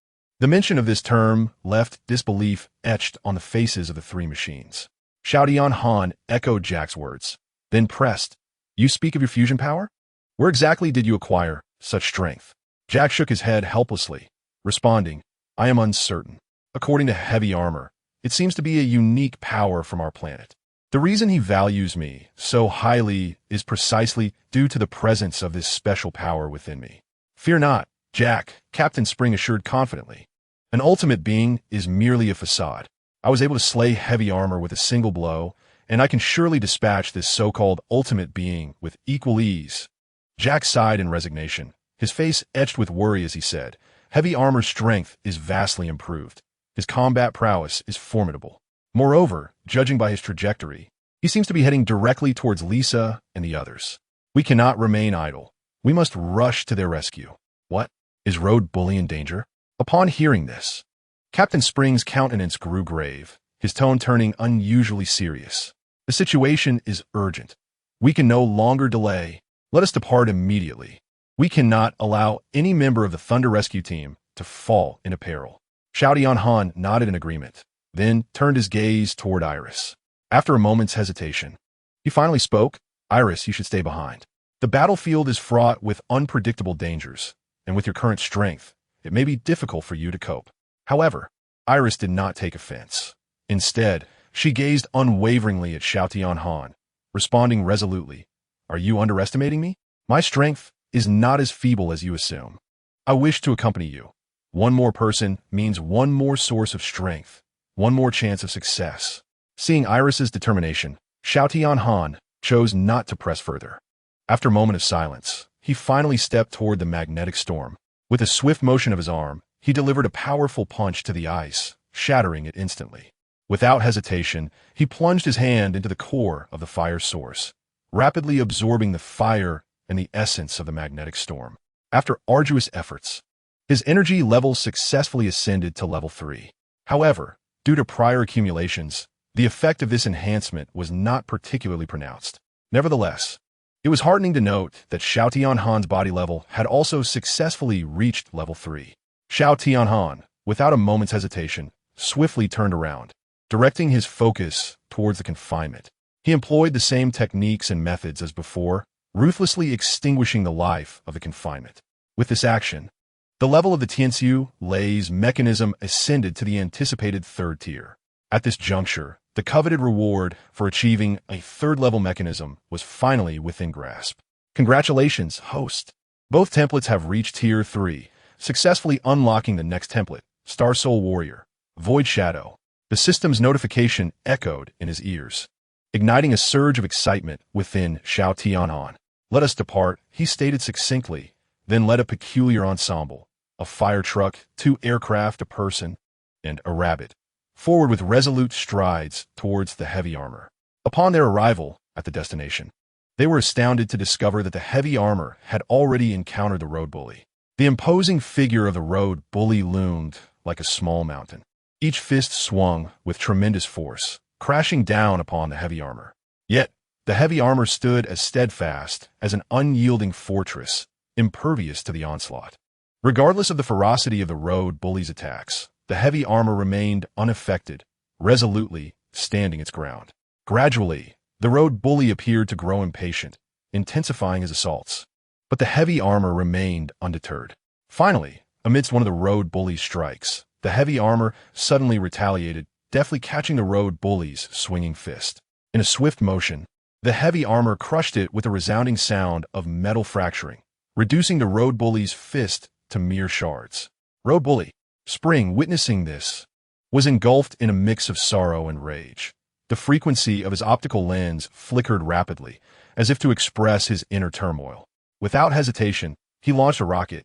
The mention of this term left disbelief etched on the faces of the three machines. Xiao Tianhan echoed Jack's words, then pressed, "You speak of your fusion power? Where exactly did you acquire such strength?" Jack shook his head helplessly, responding, "I am uncertain. According to Heavy Armor, it seems to be a unique power from our planet. The reason he values me so highly is precisely due to the presence of this special power within me." "Fear not, Jack," Captain Spring assured confidently. "An ultimate being is merely a facade. I was able to slay Heavy Armor with a single blow, and I can surely dispatch this so-called ultimate being with equal ease." Jack sighed in resignation, his face etched with worry as he said, "Heavy Armor's strength is vastly improved. His combat prowess is formidable. Moreover, judging by his trajectory, he seems to be heading directly towards Lisa and the others. We cannot remain idle. We must rush to their rescue." "What? Is Road Bully in danger?" Upon hearing this, Captain Spring's countenance grew grave, his tone turning unusually serious. "The situation is urgent. We can no longer delay. Let us depart immediately. We cannot allow any member of the Thunder Rescue Team to fall into peril." Xiao Tianhan nodded in agreement, then turned his gaze toward Iris. After a moment's hesitation, he finally spoke, "Iris, you should stay behind. The battlefield is fraught with unpredictable dangers, and with your current strength, it may be difficult for you to cope." However, Iris did not take offense. Instead, she gazed unwaveringly at Xiao Tianhan, responding resolutely, "Are you underestimating me? My strength is not as feeble as you assume. I wish to accompany you. One more person means one more source of strength, one more chance of success." Seeing Iris's determination, Xiao Tianhan chose not to press further. After a moment of silence, he finally stepped toward the magnetic storm. With a swift motion of his arm, he delivered a powerful punch to the ice, shattering it instantly. Without hesitation, he plunged his hand into the core of the fire source, rapidly absorbing the fire and the essence of the magnetic storm. After arduous efforts, his energy level successfully ascended to level 3. However, due to prior accumulations, the effect of this enhancement was not particularly pronounced. Nevertheless, it was heartening to note that Xiao Tianhan's body level had also successfully reached level 3. Xiao Tianhan, without a moment's hesitation, swiftly turned around, directing his focus towards the confinement. He employed the same techniques and methods as before, ruthlessly extinguishing the life of the confinement. With this action, the level of the Tianxiu Lei's mechanism ascended to the anticipated 3rd tier. At this juncture, the coveted reward for achieving a 3rd-level mechanism was finally within grasp. Congratulations, host. Both templates have reached Tier 3, successfully unlocking the next template, Star Soul Warrior, Void Shadow. The system's notification echoed in his ears, igniting a surge of excitement within Xiao Tianhan. "Let us depart," he stated succinctly, then led a peculiar ensemble, a fire truck, 2 aircraft, a person, and a rabbit, forward with resolute strides towards the Heavy Armor. Upon their arrival at the destination, they were astounded to discover that the Heavy Armor had already encountered the Road Bully. The imposing figure of the Road Bully loomed like a small mountain. Each fist swung with tremendous force, crashing down upon the Heavy Armor. Yet, the Heavy Armor stood as steadfast as an unyielding fortress, impervious to the onslaught. Regardless of the ferocity of the Road Bully's attacks, the Heavy Armor remained unaffected, resolutely standing its ground. Gradually, the Road Bully appeared to grow impatient, intensifying his assaults. But the Heavy Armor remained undeterred. Finally, amidst one of the Road Bully's strikes, the Heavy Armor suddenly retaliated, deftly catching the Road Bully's swinging fist. In a swift motion, the Heavy Armor crushed it with a resounding sound of metal fracturing, reducing the Road Bully's fist to mere shards. Road Bully, Spring, witnessing this, was engulfed in a mix of sorrow and rage. The frequency of his optical lens flickered rapidly, as if to express his inner turmoil. Without hesitation, he launched a rocket,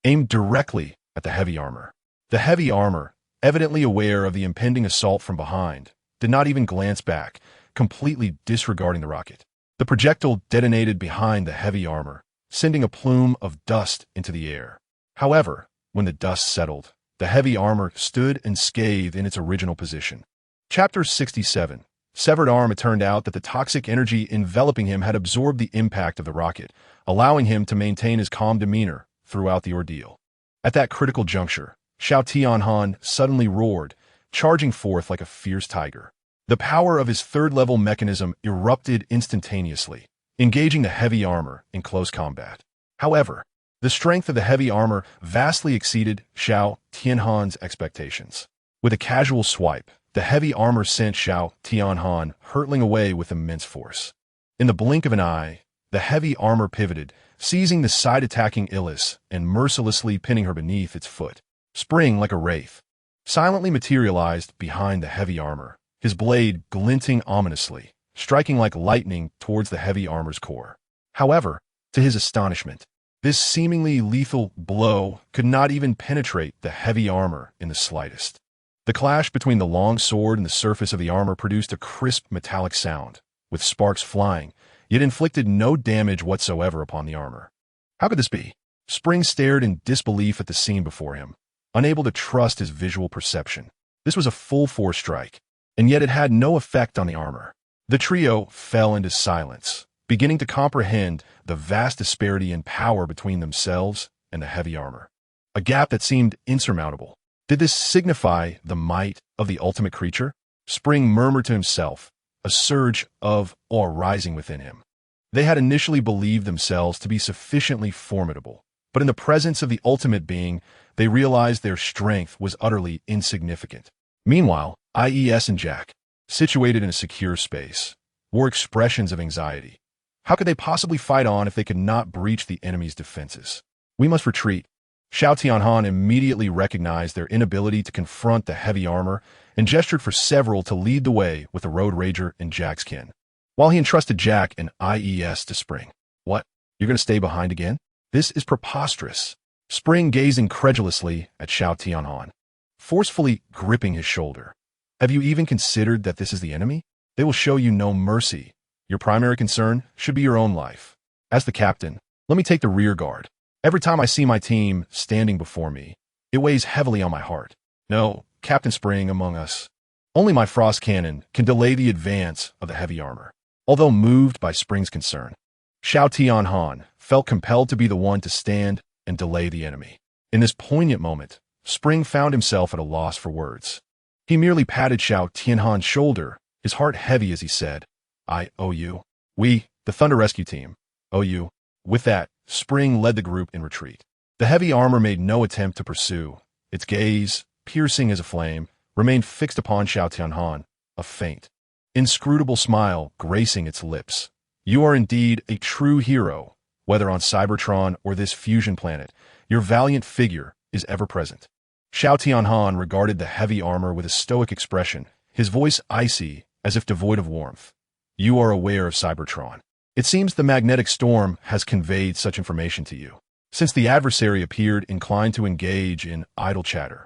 aimed directly at the Heavy Armor. The heavy armor, evidently aware of the impending assault from behind, did not even glance back, completely disregarding the rocket. The projectile detonated behind the heavy armor, sending a plume of dust into the air. However, when the dust settled, the heavy armor stood unscathed in its original position. Chapter 67. Severed arm. It turned out that the toxic energy enveloping him had absorbed the impact of the rocket, allowing him to maintain his calm demeanor throughout the ordeal. At that critical juncture, Xiao Tianhan suddenly roared, charging forth like a fierce tiger. The power of his third-level mechanism erupted instantaneously, engaging the heavy armor in close combat. However, the strength of the heavy armor vastly exceeded Xiao Tianhan's expectations. With a casual swipe, the heavy armor sent Xiao Tianhan hurtling away with immense force. In the blink of an eye, the heavy armor pivoted, seizing the side-attacking Illis and mercilessly pinning her beneath its foot. Spring, like a wraith, silently materialized behind the heavy armor, his blade glinting ominously, striking like lightning towards the heavy armor's core. However, to his astonishment, this seemingly lethal blow could not even penetrate the heavy armor in the slightest. The clash between the long sword and the surface of the armor produced a crisp metallic sound, with sparks flying, yet inflicted no damage whatsoever upon the armor. How could this be? Spring stared in disbelief at the scene before him, unable to trust his visual perception. This was a full-force strike, and yet it had no effect on the armor. The trio fell into silence, beginning to comprehend the vast disparity in power between themselves and the heavy armor. A gap that seemed insurmountable. Did this signify the might of the ultimate creature? Spring murmured to himself, a surge of awe rising within him. They had initially believed themselves to be sufficiently formidable, but in the presence of the ultimate being, they realized their strength was utterly insignificant. Meanwhile, IES and Jack, situated in a secure space, wore expressions of anxiety. How could they possibly fight on if they could not breach the enemy's defenses? We must retreat. Xiao Tianhan immediately recognized their inability to confront the heavy armor and gestured for several to lead the way with the Road Rager and Jack's kin, while he entrusted Jack and IES to Spring. What? You're going to stay behind again? This is preposterous. Spring gazed incredulously at Xiao Tianhan, forcefully gripping his shoulder. Have you even considered that this is the enemy? They will show you no mercy. Your primary concern should be your own life. As the captain, let me take the rear guard. Every time I see my team standing before me, it weighs heavily on my heart. No, Captain Spring among us. Only my frost cannon can delay the advance of the heavy armor. Although moved by Spring's concern, Xiao Tianhan felt compelled to be the one to stand and delay the enemy. In this poignant moment, Spring found himself at a loss for words. He merely patted Xiao Tianhan's shoulder, his heart heavy as he said, I owe you. We, the Thunder Rescue Team, owe you. With that, Spring led the group in retreat. The heavy armor made no attempt to pursue. Its gaze, piercing as a flame, remained fixed upon Xiao Tianhan, a faint, inscrutable smile gracing its lips. You are indeed a true hero. Whether on Cybertron or this fusion planet, your valiant figure is ever present. Xiao Tianhan regarded the heavy armor with a stoic expression, his voice icy as if devoid of warmth. You are aware of Cybertron. It seems the magnetic storm has conveyed such information to you, since the adversary appeared inclined to engage in idle chatter.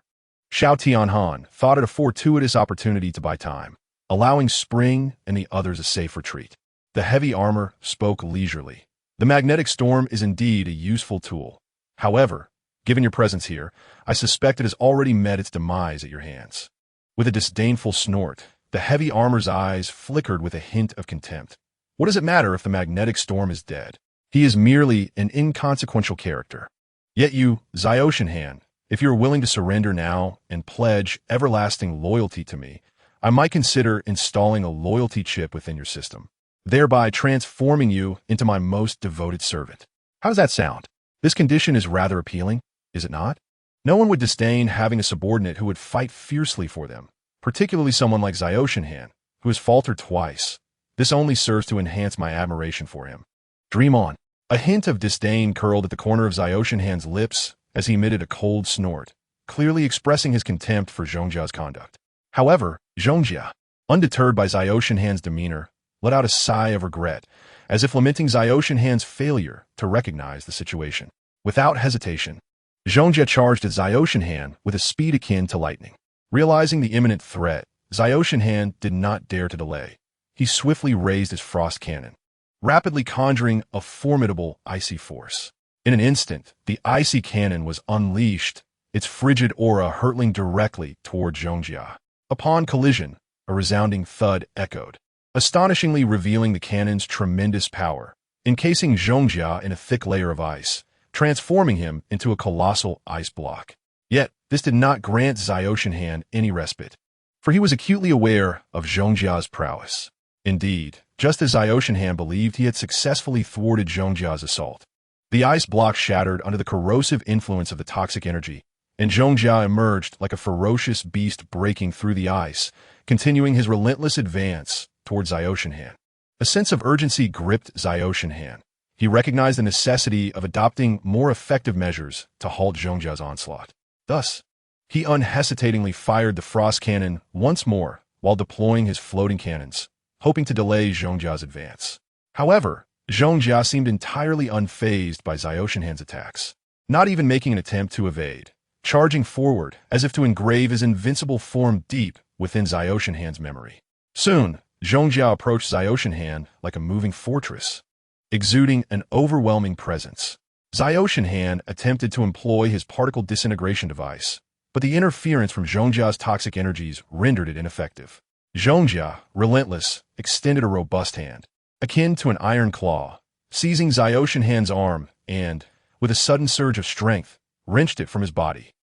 Xiao Tianhan thought it a fortuitous opportunity to buy time, allowing Spring and the others a safe retreat. The heavy armor spoke leisurely. The magnetic storm is indeed a useful tool. However, given your presence here, I suspect it has already met its demise at your hands. With a disdainful snort, the heavy armor's eyes flickered with a hint of contempt. What does it matter if the magnetic storm is dead? He is merely an inconsequential character. Yet you, Xiaoshenhan, if you are willing to surrender now and pledge everlasting loyalty to me, I might consider installing a loyalty chip within your system, thereby transforming you into my most devoted servant. How does that sound? This condition is rather appealing, is it not? No one would disdain having a subordinate who would fight fiercely for them, particularly someone like Xiaoshenhan, who has faltered twice. This only serves to enhance my admiration for him. Dream on. A hint of disdain curled at the corner of Xiaoshenhan's lips as he emitted a cold snort, clearly expressing his contempt for Zhongjia's conduct. However, Zhongjia, undeterred by Xiaoshenhan's demeanor, let out a sigh of regret, as if lamenting Xiaoshenhan's failure to recognize the situation. Without hesitation, Zhongjia charged at Xiaoshenhan with a speed akin to lightning. Realizing the imminent threat, Xiaoshenhan did not dare to delay. He swiftly raised his frost cannon, rapidly conjuring a formidable icy force. In an instant, the icy cannon was unleashed, its frigid aura hurtling directly toward Zhongjia. Upon collision, a resounding thud echoed, astonishingly revealing the cannon's tremendous power, encasing Zhongjia in a thick layer of ice, transforming him into a colossal ice block. Yet, this did not grant Xiaoshenhan any respite, for he was acutely aware of Zhongjia's prowess. Indeed, just as Xiaoshenhan believed he had successfully thwarted Zhongjia's assault, the ice block shattered under the corrosive influence of the toxic energy, and Zhongjia emerged like a ferocious beast breaking through the ice, continuing his relentless advance towards Xiaoshenhan. A sense of urgency gripped Xiaoshenhan. He recognized the necessity of adopting more effective measures to halt Zhongjia's onslaught. Thus, he unhesitatingly fired the frost cannon once more while deploying his floating cannons, hoping to delay Zhongjia's advance. However, Zhongjia seemed entirely unfazed by Xiaoshenhan's attacks, not even making an attempt to evade, charging forward as if to engrave his invincible form deep within Xiaoshenhan's memory. Soon, Zhongjia approached Xiaoshenhan like a moving fortress, exuding an overwhelming presence. Xiaoshenhan attempted to employ his particle disintegration device, but the interference from Zhongjia's toxic energies rendered it ineffective. Zhongjia, relentless, extended a robust hand, akin to an iron claw, seizing Xiaoshenhan's arm and, with a sudden surge of strength, wrenched it from his body.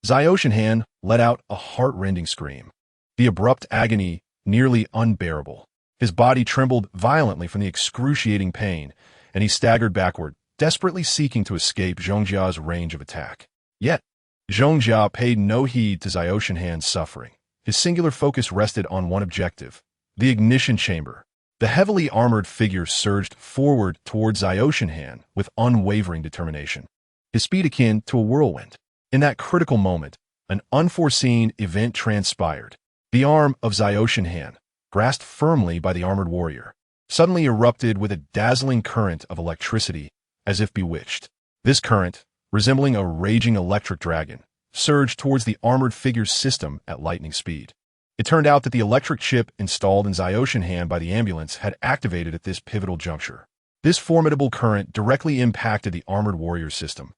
Xiaoshenhan let out a heart-rending scream, the abrupt agony nearly unbearable. His body trembled violently from the excruciating pain, and he staggered backward, desperately seeking to escape Zhongjia's range of attack. Yet, Zhongjia paid no heed to Xiaoshenhan's suffering. His singular focus rested on one objective, the ignition chamber. The heavily armored figure surged forward towards Xiaoshenhan with unwavering determination, his speed akin to a whirlwind. In that critical moment, an unforeseen event transpired. The arm of Xiaoshenhan, grasped firmly by the armored warrior, suddenly erupted with a dazzling current of electricity, as if bewitched. This current, resembling a raging electric dragon, surged towards the armored figure's system at lightning speed. It turned out that the electric chip installed in Xiaoshenhan by the ambulance had activated at this pivotal juncture. This formidable current directly impacted the armored warrior's system,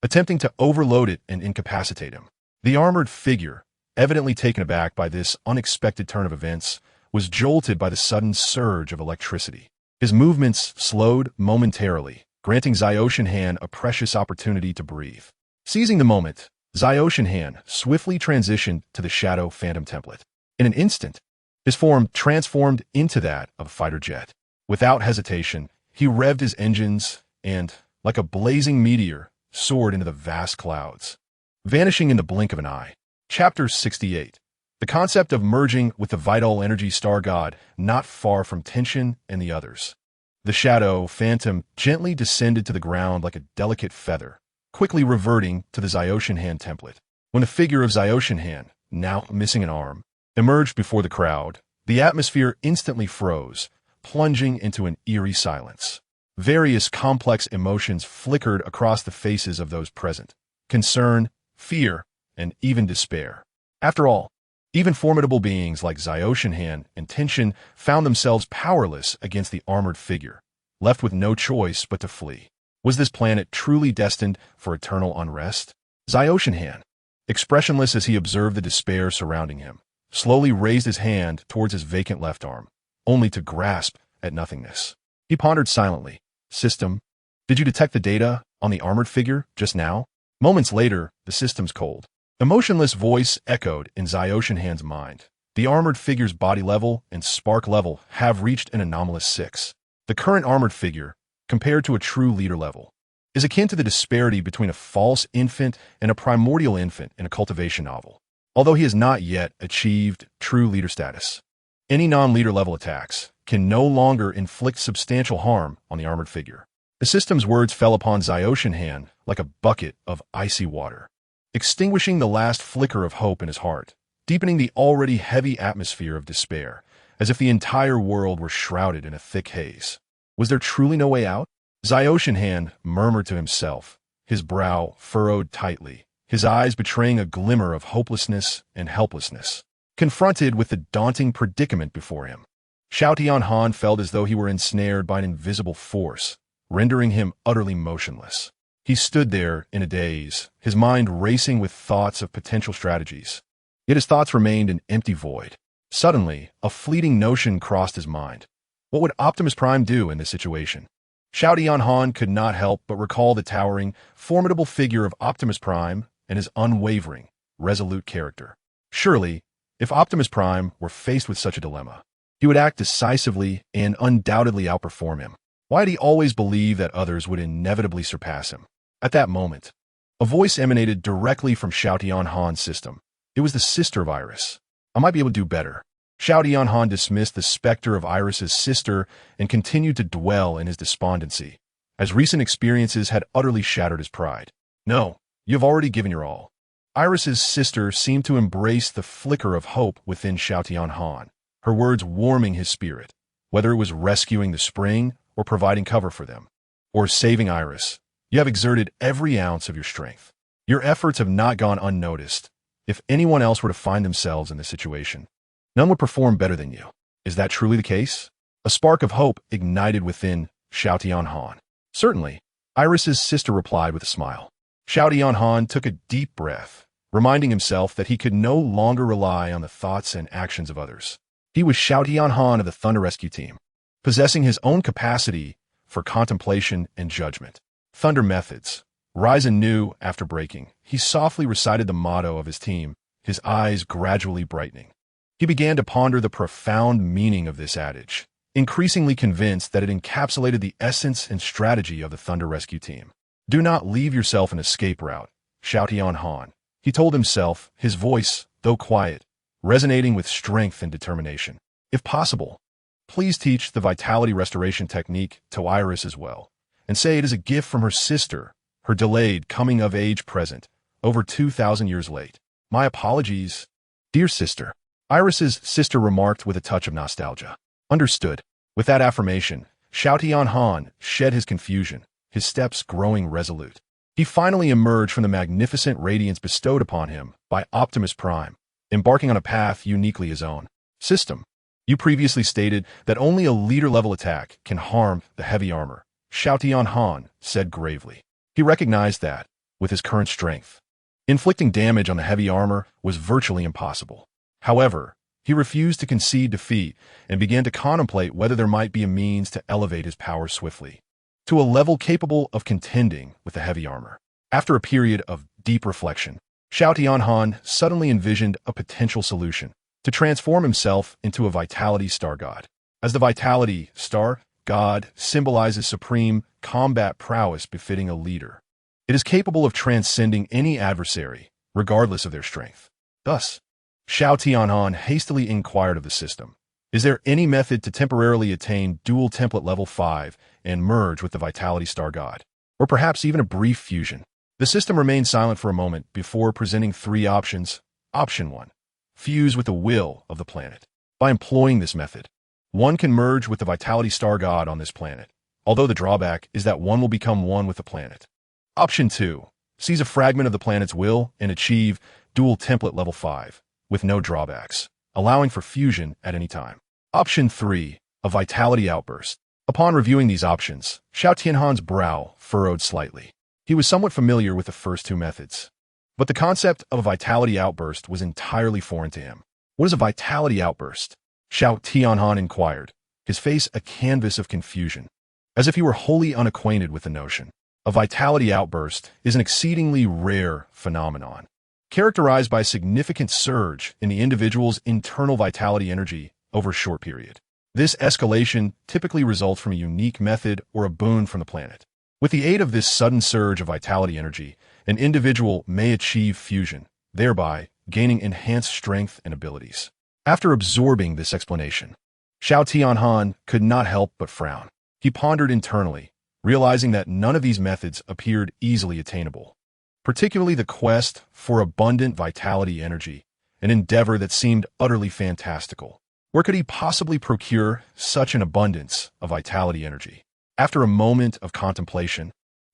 attempting to overload it and incapacitate him. The armored figure, evidently taken aback by this unexpected turn of events, was jolted by the sudden surge of electricity. His movements slowed momentarily, granting Xiaoshenhan a precious opportunity to breathe. Seizing the moment, Xiaoshenhan swiftly transitioned to the Shadow Phantom template. In an instant, his form transformed into that of a fighter jet. Without hesitation, he revved his engines and, like a blazing meteor, soared into the vast clouds, vanishing in the blink of an eye. Chapter 68. The concept of merging with the vital energy star god not far from Tenshin and the others. The Shadow Phantom gently descended to the ground like a delicate feather, quickly reverting to the Xiaoshenhan template. When the figure of Xiaoshenhan, now missing an arm, emerged before the crowd, the atmosphere instantly froze, plunging into an eerie silence. Various complex emotions flickered across the faces of those present: concern, fear, and even despair. After all, even formidable beings like Xiaoshenhan and Tenshin found themselves powerless against the armored figure, left with no choice but to flee. Was this planet truly destined for eternal unrest? Xiaoshenhan, expressionless as he observed the despair surrounding him, slowly raised his hand towards his vacant left arm, only to grasp at nothingness. He pondered silently. System, did you detect the data on the armored figure just now? Moments later, the system's cold. A motionless voice echoed in Xiaoshenhan's mind. The armored figure's body level and spark level have reached an anomalous 6. The current armored figure, compared to a true leader level, is akin to the disparity between a false infant and a primordial infant in a cultivation novel, although he has not yet achieved true leader status. Any non-leader level attacks can no longer inflict substantial harm on the armored figure. The system's words fell upon Xiaoshenhan like a bucket of icy water, extinguishing the last flicker of hope in his heart, deepening the already heavy atmosphere of despair, as if the entire world were shrouded in a thick haze. Was there truly no way out? Xiaoshenhan murmured to himself, his brow furrowed tightly, his eyes betraying a glimmer of hopelessness and helplessness. Confronted with the daunting predicament before him, Xiao Tianhan felt as though he were ensnared by an invisible force, rendering him utterly motionless. He stood there in a daze, his mind racing with thoughts of potential strategies. Yet his thoughts remained an empty void. Suddenly, a fleeting notion crossed his mind. What would Optimus Prime do in this situation? Xiao Tianhan could not help but recall the towering, formidable figure of Optimus Prime and his unwavering, resolute character. Surely, if Optimus Prime were faced with such a dilemma, he would act decisively and undoubtedly outperform him. Why did he always believe that others would inevitably surpass him? At that moment, a voice emanated directly from Xiao Tianhan's system. It was the sister of Iris. I might be able to do better. Xiao Tianhan dismissed the specter of Iris's sister and continued to dwell in his despondency, as recent experiences had utterly shattered his pride. No, you have already given your all. Iris's sister seemed to embrace the flicker of hope within Xiao Tianhan, her words warming his spirit, whether it was rescuing the spring or providing cover for them, or saving Iris. You have exerted every ounce of your strength. Your efforts have not gone unnoticed. If anyone else were to find themselves in this situation, none would perform better than you. Is that truly the case? A spark of hope ignited within Xiao Tianhan. Certainly, Iris's sister replied with a smile. Xiao Tianhan took a deep breath, reminding himself that he could no longer rely on the thoughts and actions of others. He was Xiao Tianhan of the Thunder Rescue Team, possessing his own capacity for contemplation and judgment. Thunder methods. Rise anew after breaking. He softly recited the motto of his team, his eyes gradually brightening. He began to ponder the profound meaning of this adage, increasingly convinced that it encapsulated the essence and strategy of the Thunder Rescue Team. Do not leave yourself an escape route, Xiao Tianhan, he told himself, his voice, though quiet, resonating with strength and determination. If possible, please teach the vitality restoration technique to Iris as well, and say it is a gift from her sister, her delayed coming-of-age present, over 2,000 years late. My apologies, dear sister. Iris's sister remarked with a touch of nostalgia. Understood. With that affirmation, Xiao Tianhan shed his confusion, his steps growing resolute. He finally emerged from the magnificent radiance bestowed upon him by Optimus Prime, embarking on a path uniquely his own. System. You previously stated that only a leader-level attack can harm the heavy armor, Xiao Tianhan said gravely. He recognized that, with his current strength, inflicting damage on the heavy armor was virtually impossible. However, he refused to concede defeat and began to contemplate whether there might be a means to elevate his power swiftly to a level capable of contending with the heavy armor. After a period of deep reflection, Xiao Tianhan suddenly envisioned a potential solution: to transform himself into a Vitality Star God. As the Vitality Star God symbolizes supreme combat prowess befitting a leader, it is capable of transcending any adversary, regardless of their strength. Thus, Xiao Tianhan hastily inquired of the system, is there any method to temporarily attain dual template level 5 and merge with the Vitality Star God? Or perhaps even a brief fusion? The system remained silent for a moment before presenting three options. Option 1. Fuse with the will of the planet. By employing this method, one can merge with the Vitality Star God on this planet, although the drawback is that one will become one with the planet. Option 2. Seize a fragment of the planet's will and achieve dual template level 5, with no drawbacks, allowing for fusion at any time. Option 3. A Vitality Outburst. Upon reviewing these options, Xiao Tianhan's brow furrowed slightly. He was somewhat familiar with the first two methods, but the concept of a Vitality Outburst was entirely foreign to him. What is a Vitality Outburst? Xiao Tianhan inquired, his face a canvas of confusion, as if he were wholly unacquainted with the notion. A Vitality Outburst is an exceedingly rare phenomenon, characterized by a significant surge in the individual's internal vitality energy over a short period. This escalation typically results from a unique method or a boon from the planet. With the aid of this sudden surge of vitality energy, an individual may achieve fusion, thereby gaining enhanced strength and abilities. After absorbing this explanation, Xiao Tianhan could not help but frown. He pondered internally, realizing that none of these methods appeared easily attainable, particularly the quest for abundant vitality energy, an endeavor that seemed utterly fantastical. Where could he possibly procure such an abundance of vitality energy? After a moment of contemplation,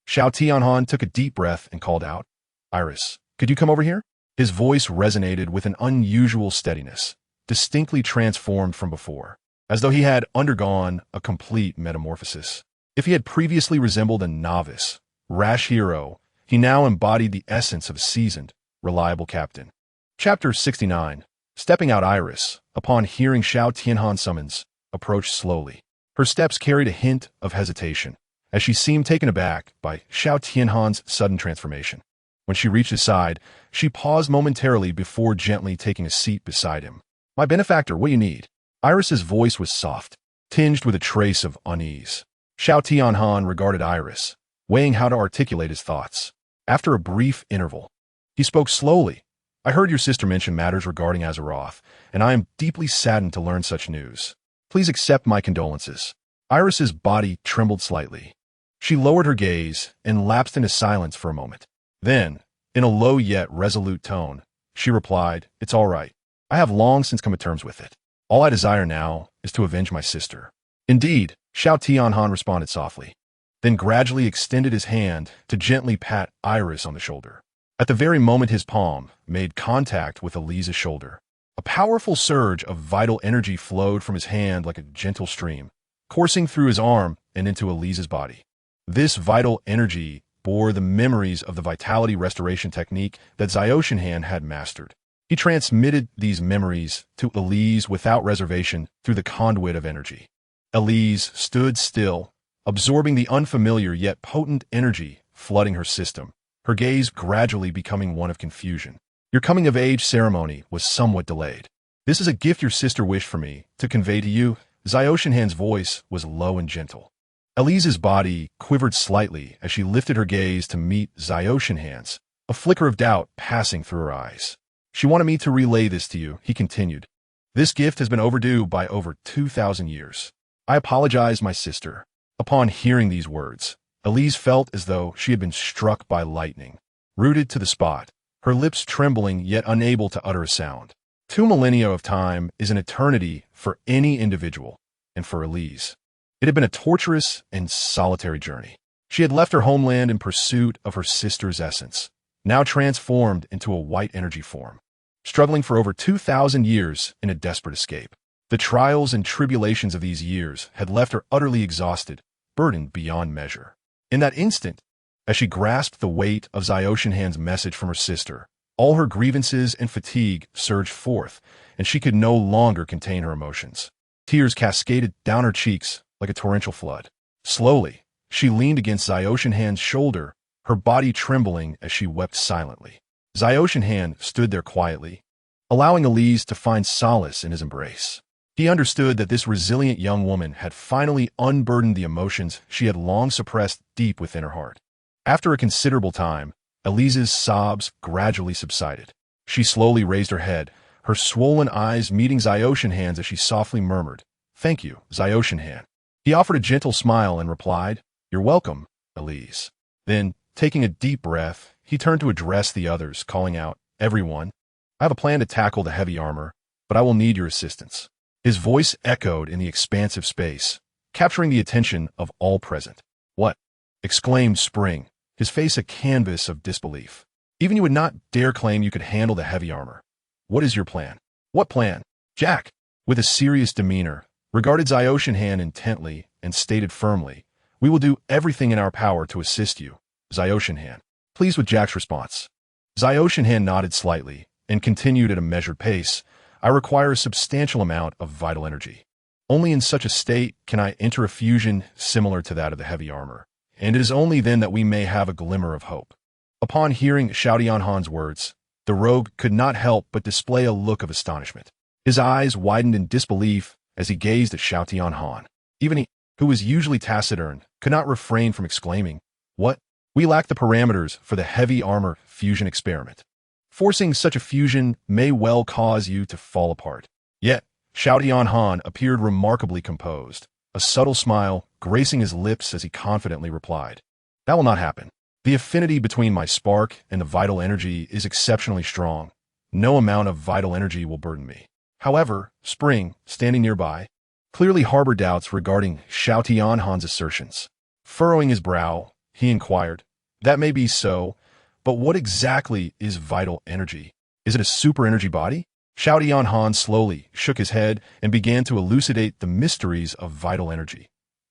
Xiao Tianhan took a deep breath and called out, Iris, could you come over here? His voice resonated with an unusual steadiness, distinctly transformed from before, as though he had undergone a complete metamorphosis. If he had previously resembled a novice, rash hero, he now embodied the essence of a seasoned, reliable captain. Chapter 69. Stepping out. Iris, upon hearing Xiao Tianhan's summons, approached slowly. Her steps carried a hint of hesitation, as she seemed taken aback by Xiao Tianhan's sudden transformation. When she reached his side, she paused momentarily before gently taking a seat beside him. My benefactor, what do you need? Iris's voice was soft, tinged with a trace of unease. Xiao Tianhan regarded Iris, weighing how to articulate his thoughts. After a brief interval, he spoke slowly. I heard your sister mention matters regarding Azeroth, and I am deeply saddened to learn such news. Please accept my condolences. Iris's body trembled slightly. She lowered her gaze and lapsed into silence for a moment. Then, in a low yet resolute tone, she replied, It's all right. I have long since come to terms with it. All I desire now is to avenge my sister. Indeed, Xiao Tianhan responded softly, then gradually extended his hand to gently pat Iris on the shoulder. At the very moment his palm made contact with Elise's shoulder, a powerful surge of vital energy flowed from his hand like a gentle stream, coursing through his arm and into Elise's body. This vital energy bore the memories of the vitality restoration technique that Xiaoshenhan had mastered. He transmitted these memories to Elise without reservation through the conduit of energy. Elise stood still, absorbing the unfamiliar yet potent energy flooding her system, her gaze gradually becoming one of confusion. Your coming-of-age ceremony was somewhat delayed. This is a gift your sister wished for me to convey to you. Xiaoshenhan's voice was low and gentle. Elise's body quivered slightly as she lifted her gaze to meet Xiaoshenhan's, a flicker of doubt passing through her eyes. She wanted me to relay this to you, he continued. This gift has been overdue by over 2,000 years. I apologize, my sister. Upon hearing these words, Elise felt as though she had been struck by lightning. Rooted to the spot, her lips trembling yet unable to utter a sound. 2 millennia of time is an eternity for any individual, and for Elise, it had been a torturous and solitary journey. She had left her homeland in pursuit of her sister's essence, now transformed into a white energy form, struggling for over 2,000 years in a desperate escape. The trials and tribulations of these years had left her utterly exhausted, burdened beyond measure. In that instant, as she grasped the weight of Xiaoshenhan's message from her sister, all her grievances and fatigue surged forth, and she could no longer contain her emotions. Tears cascaded down her cheeks like a torrential flood. Slowly, she leaned against Xiaoshenhan's shoulder, her body trembling as she wept silently. Xiaoshenhan stood there quietly, allowing Elise to find solace in his embrace. He understood that this resilient young woman had finally unburdened the emotions she had long suppressed deep within her heart. After a considerable time, Elise's sobs gradually subsided. She slowly raised her head, her swollen eyes meeting Xiaoshenhan's as she softly murmured, Thank you, Xiaoshenhan. He offered a gentle smile and replied, You're welcome, Elise. Then, taking a deep breath, he turned to address the others, calling out, Everyone, I have a plan to tackle the heavy armor, but I will need your assistance. His voice echoed in the expansive space, capturing the attention of all present. What? Exclaimed Spring, his face a canvas of disbelief. Even you would not dare claim you could handle the heavy armor. What is your plan? What plan? Jack, with a serious demeanor, regarded Xiaoshenhan intently and stated firmly, We will do everything in our power to assist you, Xiaoshenhan. Pleased with Jack's response, Xiaoshenhan nodded slightly and continued at a measured pace. I require a substantial amount of vital energy. Only in such a state can I enter a fusion similar to that of the heavy armor, and it is only then that we may have a glimmer of hope. Upon hearing Xiao Tianhan's words, the rogue could not help but display a look of astonishment. His eyes widened in disbelief as he gazed at Xiao Tianhan. Even he, who was usually taciturn, could not refrain from exclaiming, What? We lack the parameters for the heavy armor fusion experiment. Forcing such a fusion may well cause you to fall apart. Yet, Xiao Tianhan appeared remarkably composed, a subtle smile gracing his lips as he confidently replied, That will not happen. The affinity between my spark and the vital energy is exceptionally strong. No amount of vital energy will burden me. However, Spring, standing nearby, clearly harbored doubts regarding Xiao Tianhan's assertions. Furrowing his brow, he inquired. That may be so, but what exactly is vital energy? Is it a super energy body? Xiao Tianhan slowly shook his head and began to elucidate the mysteries of vital energy.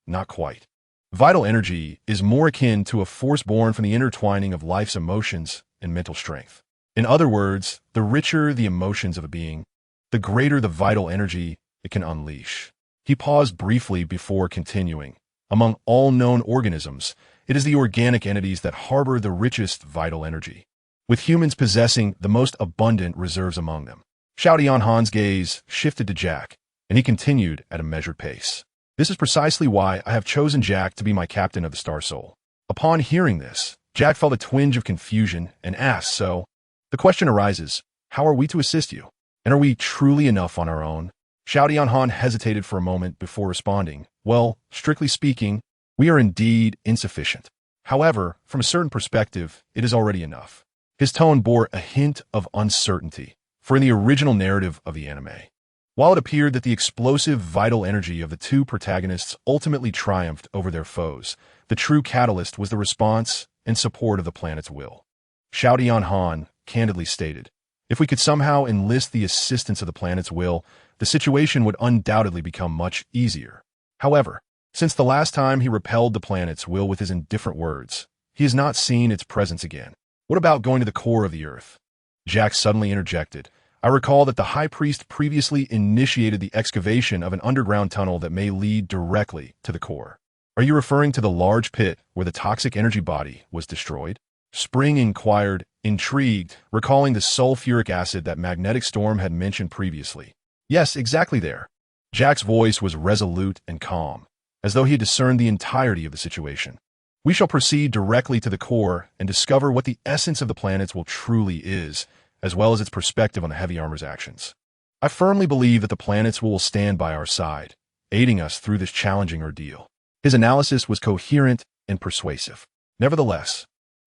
Not quite. Vital energy is more akin to a force born from the intertwining of life's emotions and mental strength. In other words, the richer the emotions of a being, the greater the vital energy it can unleash. He paused briefly before continuing. Among all known organisms, it is the organic entities that harbor the richest vital energy, with humans possessing the most abundant reserves among them. Xiao Tianhan's gaze shifted to Jack, and he continued at a measured pace. This is precisely why I have chosen Jack to be my captain of the Star Soul. Upon hearing this, Jack felt a twinge of confusion and asked, so, the question arises, how are we to assist you? And are we truly enough on our own? Xiao Tianhan hesitated for a moment before responding. Well, strictly speaking, we are indeed insufficient. However, from a certain perspective, it is already enough. His tone bore a hint of uncertainty, for in the original narrative of the anime, while it appeared that the explosive vital energy of the two protagonists ultimately triumphed over their foes, the true catalyst was the response and support of the planet's will. Xiao Tianhan candidly stated, if we could somehow enlist the assistance of the planet's will, the situation would undoubtedly become much easier. However, since the last time he repelled the planet's will with his indifferent words, he has not seen its presence again. What about going to the core of the Earth? Jack suddenly interjected. I recall that the High Priest previously initiated the excavation of an underground tunnel that may lead directly to the core. Are you referring to the large pit where the toxic energy body was destroyed? Spring inquired, intrigued, recalling the sulfuric acid that Magnetic Storm had mentioned previously. Yes, exactly there. Jack's voice was resolute and calm, as though he had discerned the entirety of the situation. We shall proceed directly to the core and discover what the essence of the planet's will truly is, as well as its perspective on the heavy armor's actions. I firmly believe that the planet's will stand by our side, aiding us through this challenging ordeal. His analysis was coherent and persuasive. Nevertheless,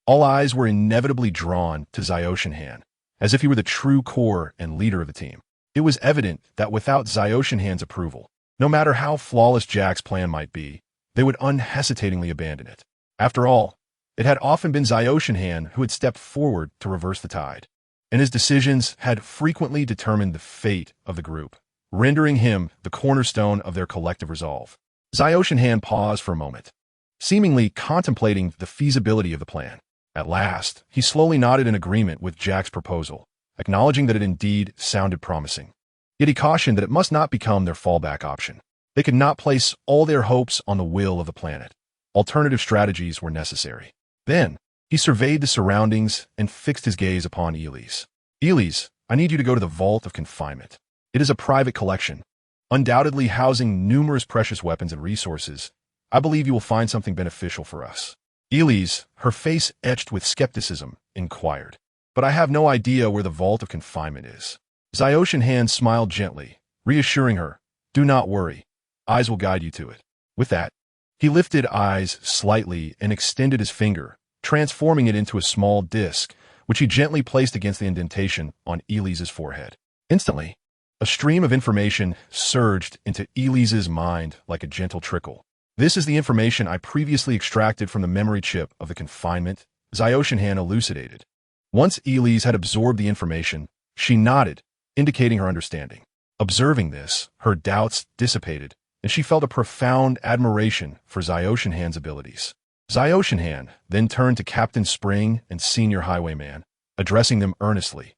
all eyes were inevitably drawn to Xiaoshenhan, as if he were the true core and leader of the team. It was evident that without Xiaoshenhan's approval, no matter how flawless Jack's plan might be, they would unhesitatingly abandon it. After all, it had often been Xiaoshenhan who had stepped forward to reverse the tide, and his decisions had frequently determined the fate of the group, rendering him the cornerstone of their collective resolve. Xiaoshenhan paused for a moment, seemingly contemplating the feasibility of the plan. At last, he slowly nodded in agreement with Jack's proposal, acknowledging that it indeed sounded promising. Yet he cautioned that it must not become their fallback option. They could not place all their hopes on the will of the planet. Alternative strategies were necessary. Then, he surveyed the surroundings and fixed his gaze upon Elise. Elise, I need you to go to the Vault of Confinement. It is a private collection, undoubtedly housing numerous precious weapons and resources. I believe you will find something beneficial for us. Elise, her face etched with skepticism, inquired. But I have no idea where the Vault of Confinement is. Xiaoshenhan smiled gently, reassuring her, do not worry. Eyes will guide you to it. With that, he lifted eyes slightly and extended his finger, transforming it into a small disc, which he gently placed against the indentation on Elise's forehead. Instantly, a stream of information surged into Elise's mind like a gentle trickle. This is the information I previously extracted from the memory chip of the confinement, Xiaoshenhan elucidated. Once Elise had absorbed the information, she nodded, indicating her understanding. Observing this, her doubts dissipated, and she felt a profound admiration for Xiaoshenhan's abilities. Xiaoshenhan then turned to Captain Spring and Senior Highwayman, addressing them earnestly.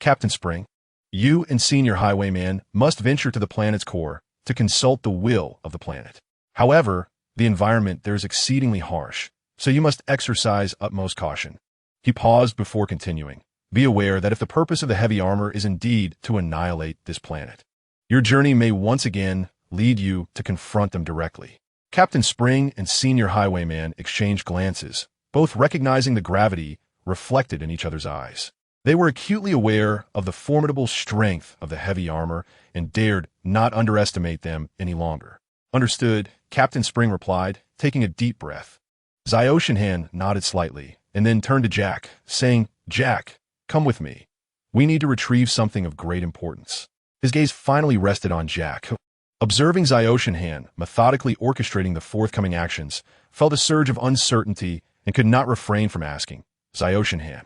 Captain Spring, you and Senior Highwayman must venture to the planet's core to consult the will of the planet. However, the environment there is exceedingly harsh, so you must exercise utmost caution. He paused before continuing. Be aware that if the purpose of the heavy armor is indeed to annihilate this planet, your journey may once again lead you to confront them directly. Captain Spring and Senior Highwayman exchanged glances, both recognizing the gravity reflected in each other's eyes. They were acutely aware of the formidable strength of the heavy armor and dared not underestimate them any longer. Understood, Captain Spring replied, taking a deep breath. Xiaoshenhan nodded slightly, and then turned to Jack, saying, Jack, come with me. We need to retrieve something of great importance. His gaze finally rested on Jack, who, observing Xiaoshenhan methodically orchestrating the forthcoming actions, felt a surge of uncertainty and could not refrain from asking, Xiaoshan,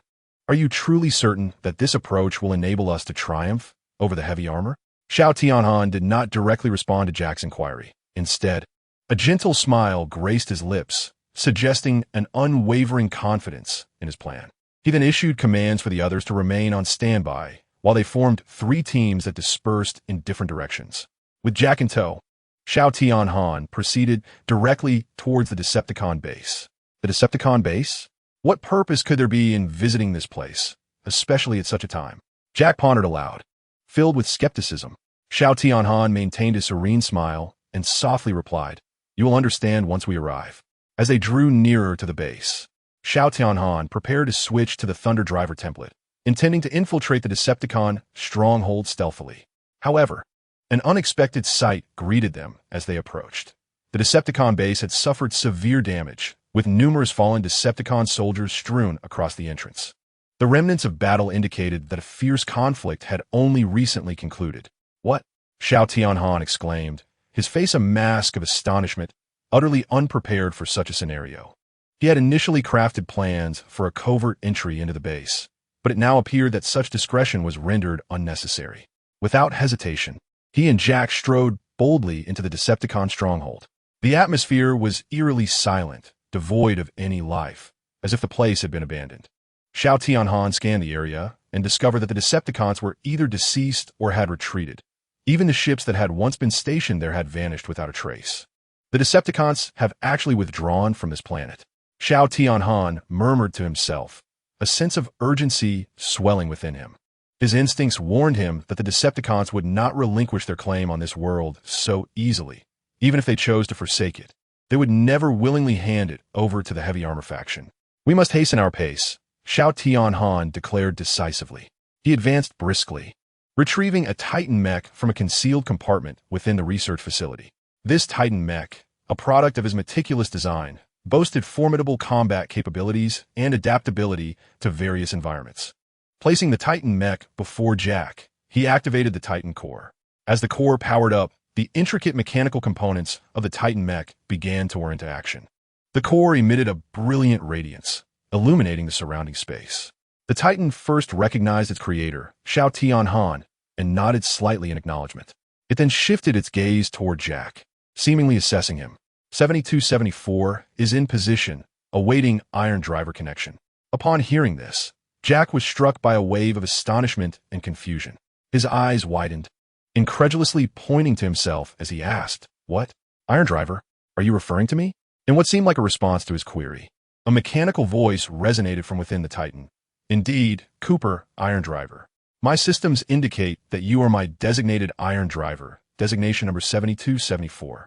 are you truly certain that this approach will enable us to triumph over the heavy armor? Xiao Tianhan did not directly respond to Jack's inquiry. Instead, a gentle smile graced his lips, suggesting an unwavering confidence in his plan. He then issued commands for the others to remain on standby while they formed 3 teams that dispersed in different directions. With Jack in tow, Xiao Tianhan proceeded directly towards the Decepticon base. The Decepticon base? What purpose could there be in visiting this place, especially at such a time? Jack pondered aloud. Filled with skepticism, Xiao Tianhan maintained a serene smile and softly replied, You will understand once we arrive. As they drew nearer to the base, Xiao Tianhan prepared to switch to the Thunder Driver template, intending to infiltrate the Decepticon stronghold stealthily. However, an unexpected sight greeted them as they approached. The Decepticon base had suffered severe damage, with numerous fallen Decepticon soldiers strewn across the entrance. The remnants of battle indicated that a fierce conflict had only recently concluded. What? Xiao Tianhan exclaimed, his face a mask of astonishment, utterly unprepared for such a scenario. He had initially crafted plans for a covert entry into the base, but it now appeared that such discretion was rendered unnecessary. Without hesitation, he and Jack strode boldly into the Decepticon stronghold. The atmosphere was eerily silent, devoid of any life, as if the place had been abandoned. Xiao Tianhan scanned the area and discovered that the Decepticons were either deceased or had retreated. Even the ships that had once been stationed there had vanished without a trace. The Decepticons have actually withdrawn from this planet. Xiao Tianhan murmured to himself, a sense of urgency swelling within him. His instincts warned him that the Decepticons would not relinquish their claim on this world so easily, even if they chose to forsake it. They would never willingly hand it over to the heavy armor faction. We must hasten our pace, Xiao Tianhan declared decisively. He advanced briskly, retrieving a Titan mech from a concealed compartment within the research facility. This Titan mech, a product of his meticulous design, boasted formidable combat capabilities and adaptability to various environments. Placing the Titan mech before Jack, he activated the Titan core. As the core powered up, the intricate mechanical components of the Titan mech began to enter into action. The core emitted a brilliant radiance, illuminating the surrounding space. The Titan first recognized its creator, Xiao Tianhan, and nodded slightly in acknowledgement. It then shifted its gaze toward Jack, seemingly assessing him. 7274 is in position, awaiting Iron Driver connection. Upon hearing this, Jack was struck by a wave of astonishment and confusion. His eyes widened, incredulously pointing to himself as he asked, What? Iron Driver, are you referring to me? In what seemed like a response to his query, a mechanical voice resonated from within the Titan. Indeed, Cooper, Iron Driver. My systems indicate that you are my designated Iron Driver, designation number 7274.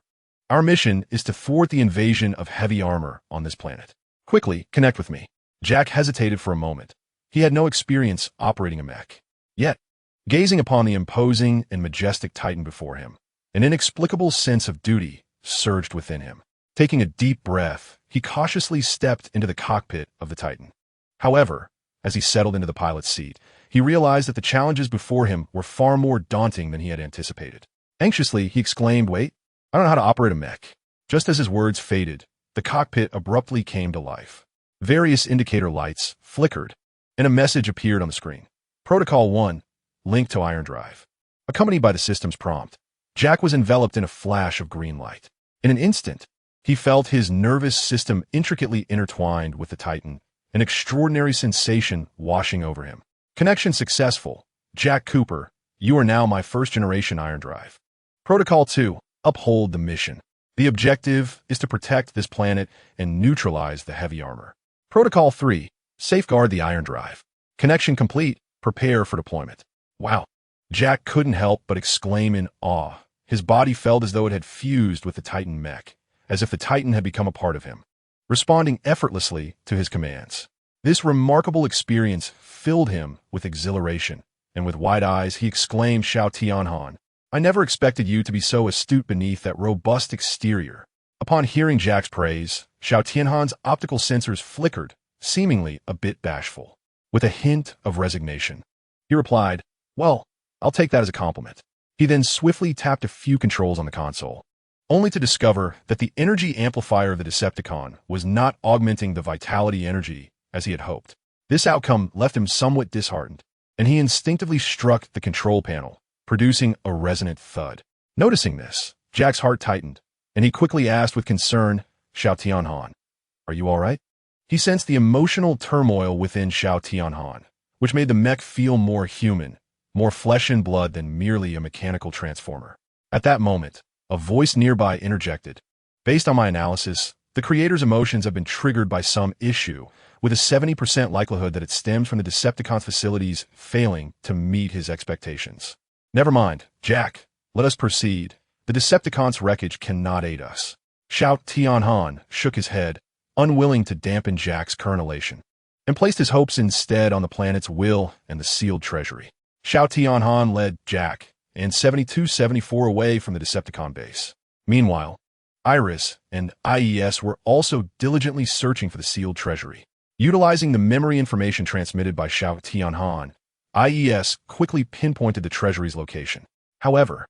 Our mission is to thwart the invasion of heavy armor on this planet. Quickly, connect with me. Jack hesitated for a moment. He had no experience operating a mech. Yet, gazing upon the imposing and majestic Titan before him, an inexplicable sense of duty surged within him. Taking a deep breath, he cautiously stepped into the cockpit of the Titan. However, as he settled into the pilot's seat, he realized that the challenges before him were far more daunting than he had anticipated. Anxiously, he exclaimed, Wait, I don't know how to operate a mech. Just as his words faded, the cockpit abruptly came to life. Various indicator lights flickered, and a message appeared on the screen. Protocol 1, link to Iron Drive. Accompanied by the system's prompt, Jack was enveloped in a flash of green light. In an instant, he felt his nervous system intricately intertwined with the Titan, an extraordinary sensation washing over him. Connection successful. Jack Cooper, you are now my first-generation Iron Drive. Protocol 2, uphold the mission. The objective is to protect this planet and neutralize the heavy armor. Protocol 3, safeguard the Iron Drive. Connection complete. Prepare for deployment. Wow. Jack couldn't help but exclaim in awe. His body felt as though it had fused with the Titan mech, as if the Titan had become a part of him, responding effortlessly to his commands. This remarkable experience filled him with exhilaration, and with wide eyes he exclaimed, Xiao Tianhan, I never expected you to be so astute beneath that robust exterior. Upon hearing Jack's praise, Xiao Tianhan's optical sensors flickered, seemingly a bit bashful. With a hint of resignation, he replied, Well, I'll take that as a compliment. He then swiftly tapped a few controls on the console, only to discover that the energy amplifier of the Decepticon was not augmenting the vitality energy as he had hoped. This outcome left him somewhat disheartened, and he instinctively struck the control panel, producing a resonant thud. Noticing this, Jack's heart tightened, and he quickly asked with concern, Xiao Tianhan, "Are you all right?" He sensed the emotional turmoil within Xiao Tianhan, which made the mech feel more human, more flesh and blood than merely a mechanical transformer. At that moment, a voice nearby interjected, "Based on my analysis, the creator's emotions have been triggered by some issue, with a 70% likelihood that it stems from the Decepticon's facilities failing to meet his expectations." "Never mind, Jack. Let us proceed. The Decepticon's wreckage cannot aid us." Xiao Tianhan shook his head, unwilling to dampen Jack's current elation, and placed his hopes instead on the planet's will and the sealed treasury. Xiao Tianhan led Jack and 7274 away from the Decepticon base. Meanwhile, Iris and IES were also diligently searching for the sealed treasury. Utilizing the memory information transmitted by Xiao Tianhan, IES quickly pinpointed the treasury's location. However,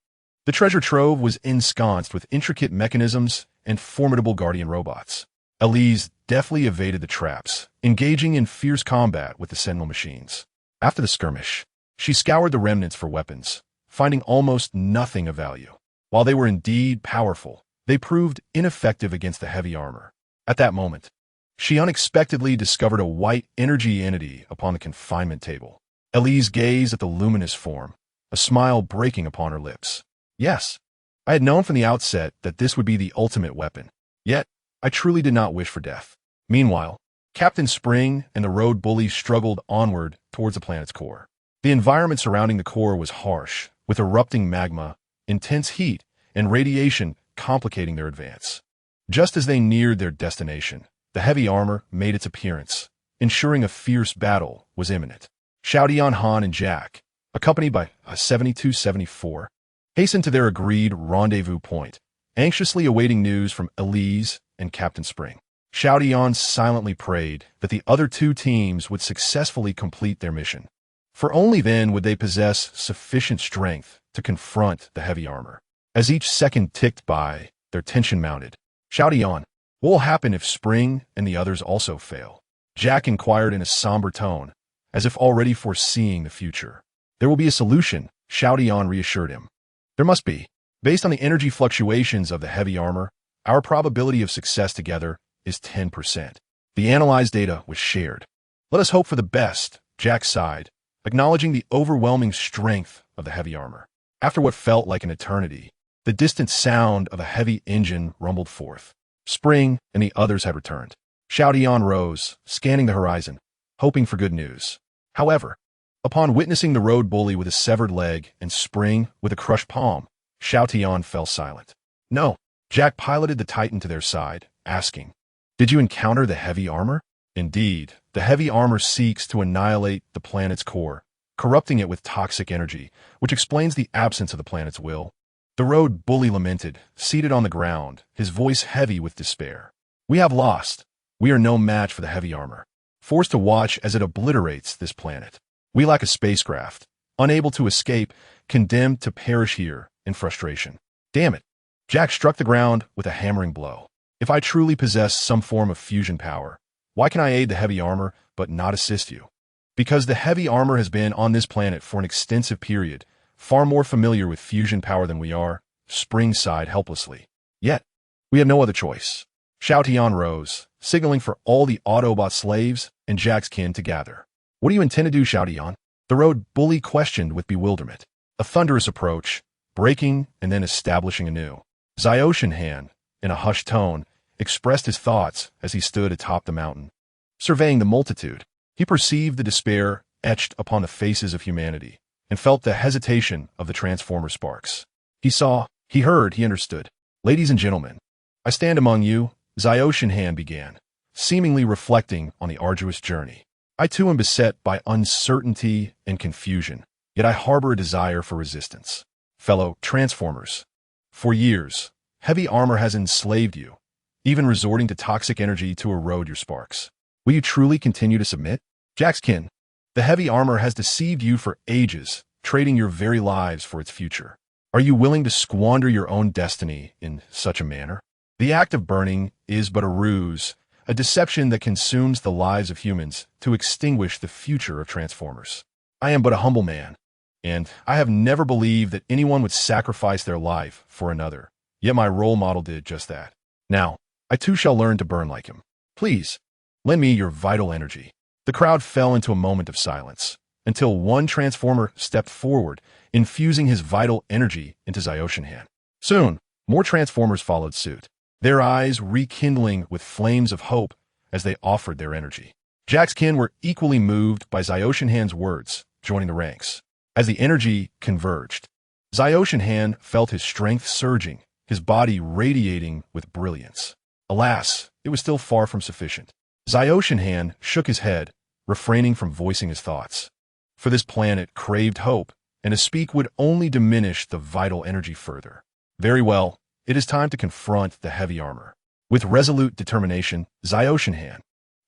the treasure trove was ensconced with intricate mechanisms and formidable guardian robots. Elise deftly evaded the traps, engaging in fierce combat with the Sentinel machines. After the skirmish, she scoured the remnants for weapons, finding almost nothing of value. While they were indeed powerful, they proved ineffective against the heavy armor. At that moment, she unexpectedly discovered a white energy entity upon the confinement table. Elise gazed at the luminous form, a smile breaking upon her lips. "Yes, I had known from the outset that this would be the ultimate weapon. Yet, I truly did not wish for death." Meanwhile, Captain Spring and the road bully struggled onward towards the planet's core. The environment surrounding the core was harsh, with erupting magma, intense heat, and radiation complicating their advance. Just as they neared their destination, the heavy armor made its appearance, ensuring a fierce battle was imminent. Xiao Tianhan and Jack, accompanied by a 7274, hastened to their agreed rendezvous point, anxiously awaiting news from Elise and Captain Spring. Xiao Tian silently prayed that the other two teams would successfully complete their mission, for only then would they possess sufficient strength to confront the heavy armor. As each second ticked by, their tension mounted. "Xiao Tian, what will happen if Spring and the others also fail?" Jack inquired in a somber tone, as if already foreseeing the future. "There will be a solution," Xiao Tian reassured him. "There must be. Based on the energy fluctuations of the heavy armor, our probability of success together is 10%. The analyzed data was shared. "Let us hope for the best," Jack sighed, acknowledging the overwhelming strength of the heavy armor. After what felt like an eternity, the distant sound of a heavy engine rumbled forth. Spring and the others had returned. Xiao Tian rose, scanning the horizon, hoping for good news. However, upon witnessing the road bully with a severed leg and Spring with a crushed palm, Xiao Tian fell silent. "No." Jack piloted the Titan to their side, asking, "Did you encounter the heavy armor?" Indeed, the heavy armor seeks to annihilate the planet's core, corrupting it with toxic energy, which explains the absence of the planet's will. The road bully lamented, seated on the ground, his voice heavy with despair. "We have lost. We are no match for the heavy armor, forced to watch as it obliterates this planet. We lack a spacecraft, unable to escape, condemned to perish here in frustration." "Damn it." Jack struck the ground with a hammering blow. "If I truly possess some form of fusion power, why can I aid the heavy armor but not assist you?" "Because the heavy armor has been on this planet for an extensive period, far more familiar with fusion power than we are," Spring sighed helplessly. "Yet, we have no other choice." Xiao Tian rose, signaling for all the Autobot slaves and Jack's kin to gather. "What do you intend to do, Xiao Tian?" The road bully questioned with bewilderment. A thunderous approach, breaking and then establishing anew. Xiaoshenhan, in a hushed tone, expressed his thoughts as he stood atop the mountain. Surveying the multitude, he perceived the despair etched upon the faces of humanity, and felt the hesitation of the Transformer sparks. He saw, he heard, he understood. "Ladies and gentlemen, I stand among you," Xiaoshenhan began, seemingly reflecting on the arduous journey. "I too am beset by uncertainty and confusion, yet I harbor a desire for resistance. Fellow Transformers, for years, heavy armor has enslaved you, even resorting to toxic energy to erode your sparks. Will you truly continue to submit? Jack's kin, the heavy armor has deceived you for ages, trading your very lives for its future. Are you willing to squander your own destiny in such a manner? The act of burning is but a ruse, a deception that consumes the lives of humans to extinguish the future of Transformers. I am but a humble man, and I have never believed that anyone would sacrifice their life for another. Yet my role model did just that. Now, I too shall learn to burn like him. Please, lend me your vital energy. The crowd fell into a moment of silence, until one Transformer stepped forward, infusing his vital energy into Zyoshinhan. Soon, more Transformers followed suit, their eyes rekindling with flames of hope as they offered their energy. Jack's kin were equally moved by Zyoshinhan's words, joining the ranks. As the energy converged, Zyoshinhan felt his strength surging, his body radiating with brilliance. Alas, it was still far from sufficient. Zyoshinhan shook his head, refraining from voicing his thoughts. For this planet craved hope, and to speak would only diminish the vital energy further. Very well, it is time to confront the heavy armor. With resolute determination, Zyoshinhan,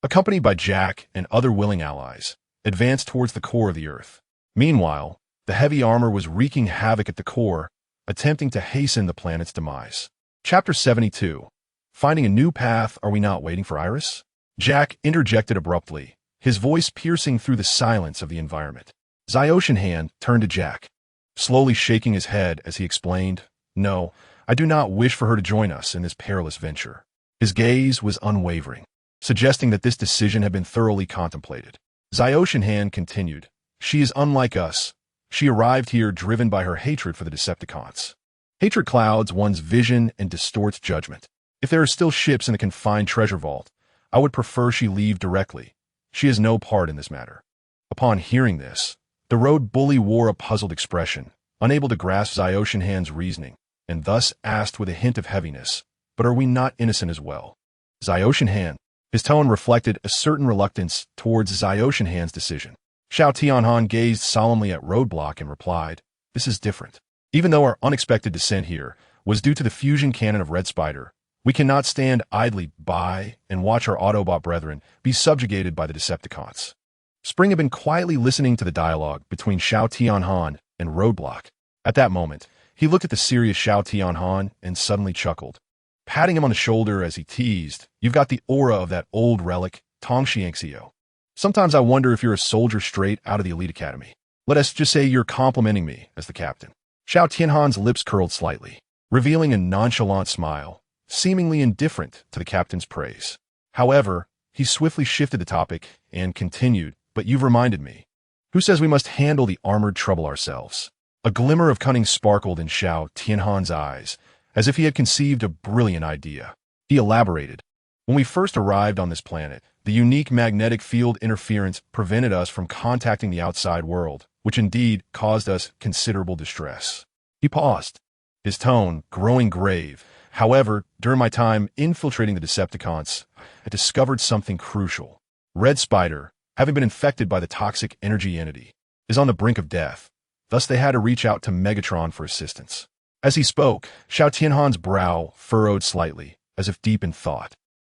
accompanied by Jack and other willing allies, advanced towards the core of the Earth. Meanwhile, the heavy armor was wreaking havoc at the core, attempting to hasten the planet's demise. Chapter 72. Finding a new path, are we not waiting for Iris? Jack interjected abruptly, his voice piercing through the silence of the environment. Zyoshinhan turned to Jack, slowly shaking his head as he explained, "No, I do not wish for her to join us in this perilous venture." His gaze was unwavering, suggesting that this decision had been thoroughly contemplated. Zyoshinhan continued, "She is unlike us. She arrived here driven by her hatred for the Decepticons. Hatred clouds one's vision and distorts judgment. If there are still ships in the confined treasure vault, I would prefer she leave directly. She has no part in this matter." Upon hearing this, the road bully wore a puzzled expression, unable to grasp Zyoshinhan's reasoning, and thus asked with a hint of heaviness, "But are we not innocent as well?" Zyoshinhan, his tone reflected a certain reluctance towards Zyoshinhan's decision. Xiao Tianhan gazed solemnly at Roadblock and replied, "This is different. Even though our unexpected descent here was due to the fusion cannon of Red Spider, we cannot stand idly by and watch our Autobot brethren be subjugated by the Decepticons." Spring had been quietly listening to the dialogue between Xiao Tianhan and Roadblock. At that moment, he looked at the serious Xiao Tianhan and suddenly chuckled, patting him on the shoulder as he teased, "You've got the aura of that old relic, Tong Xiangxiu. Sometimes I wonder if you're a soldier straight out of the Elite Academy. Let us just say you're complimenting me as the captain." Xiao Tianhan's lips curled slightly, revealing a nonchalant smile, seemingly indifferent to the captain's praise. However, he swiftly shifted the topic and continued, "But you've reminded me. Who says we must handle the armored trouble ourselves?" A glimmer of cunning sparkled in Xiao Tianhan's eyes, as if he had conceived a brilliant idea. He elaborated, "When we first arrived on this planet, the unique magnetic field interference prevented us from contacting the outside world, which indeed caused us considerable distress." He paused, his tone growing grave. "However, during my time infiltrating the Decepticons, I discovered something crucial. Red Spider, having been infected by the toxic energy entity, is on the brink of death. Thus they had to reach out to Megatron for assistance." As he spoke, Xiao Tianhan's brow furrowed slightly, as if deep in thought.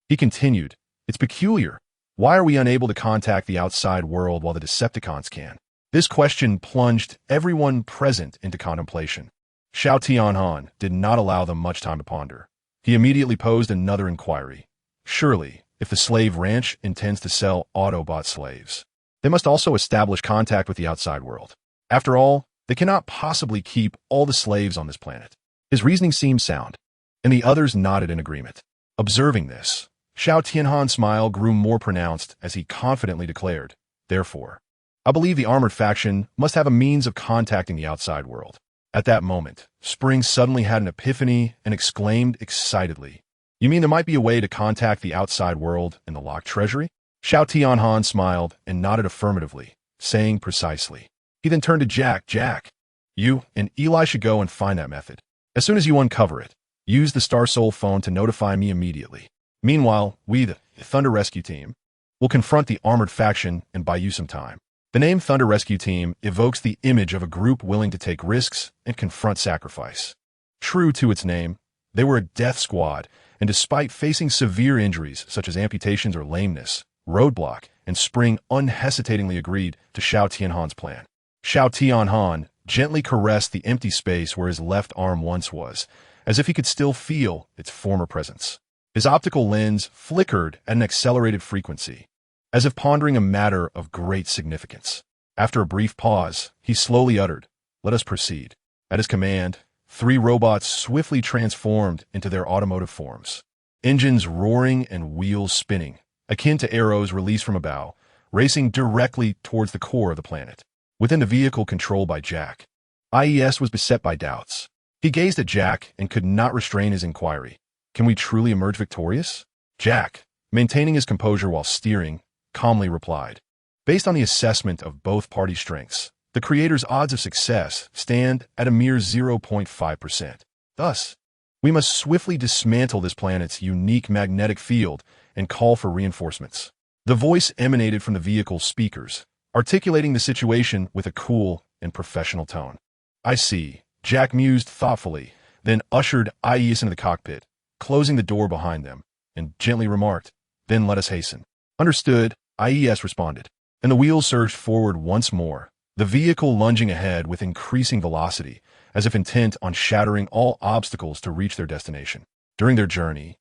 He continued, "It's peculiar. Why are we unable to contact the outside world while the Decepticons can?" This question plunged everyone present into contemplation. Xiao Tianhan did not allow them much time to ponder. He immediately posed another inquiry. "Surely, if the slave ranch intends to sell Autobot slaves, they must also establish contact with the outside world. After all, they cannot possibly keep all the slaves on this planet." His reasoning seemed sound, and the others nodded in agreement. Observing this, Xiao Tianhan's smile grew more pronounced as he confidently declared, "Therefore, I believe the armored faction must have a means of contacting the outside world." At that moment, Spring suddenly had an epiphany and exclaimed excitedly, "You mean there might be a way to contact the outside world in the locked treasury?" Xiao Tianhan smiled and nodded affirmatively, saying precisely. He then turned to Jack. "Jack, you and Eli should go and find that method. As soon as you uncover it, use the Star Soul phone to notify me immediately. Meanwhile, we, the Thunder Rescue Team, will confront the armored faction and buy you some time." The name Thunder Rescue Team evokes the image of a group willing to take risks and confront sacrifice. True to its name, they were a death squad, and despite facing severe injuries such as amputations or lameness, Roadblock and Spring unhesitatingly agreed to Xiao Tianhan's plan. Xiao Tianhan, gently caressed the empty space where his left arm once was, as if he could still feel its former presence. His optical lens flickered at an accelerated frequency, as if pondering a matter of great significance. After a brief pause, he slowly uttered, "Let us proceed." At his command, 3 robots swiftly transformed into their automotive forms. Engines roaring and wheels spinning, akin to arrows released from a bow, racing directly towards the core of the planet. Within the vehicle controlled by Jack, IES was beset by doubts. He gazed at Jack and could not restrain his inquiry. Can we truly emerge victorious? Jack, maintaining his composure while steering, calmly replied, "Based on the assessment of both party strengths, the creator's odds of success stand at a mere 0.5%. Thus, we must swiftly dismantle this planet's unique magnetic field and call for reinforcements." The voice emanated from the vehicle's speakers, articulating the situation with a cool and professional tone. "I see," Jack mused thoughtfully, then ushered IES into the cockpit, closing the door behind them, and gently remarked, "Then let us hasten." "Understood," IES responded, and the wheels surged forward once more, the vehicle lunging ahead with increasing velocity, as if intent on shattering all obstacles to reach their destination. During their journey,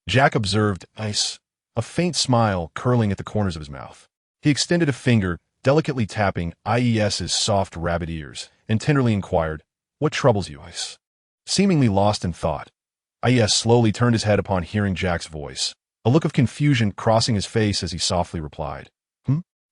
Jack observed ice, a faint smile curling at the corners of his mouth. He extended a finger, delicately tapping IES's soft rabbit ears, and tenderly inquired, "What troubles you, Ice?" Seemingly lost in thought, IES slowly turned his head upon hearing Jack's voice, a look of confusion crossing his face as he softly replied,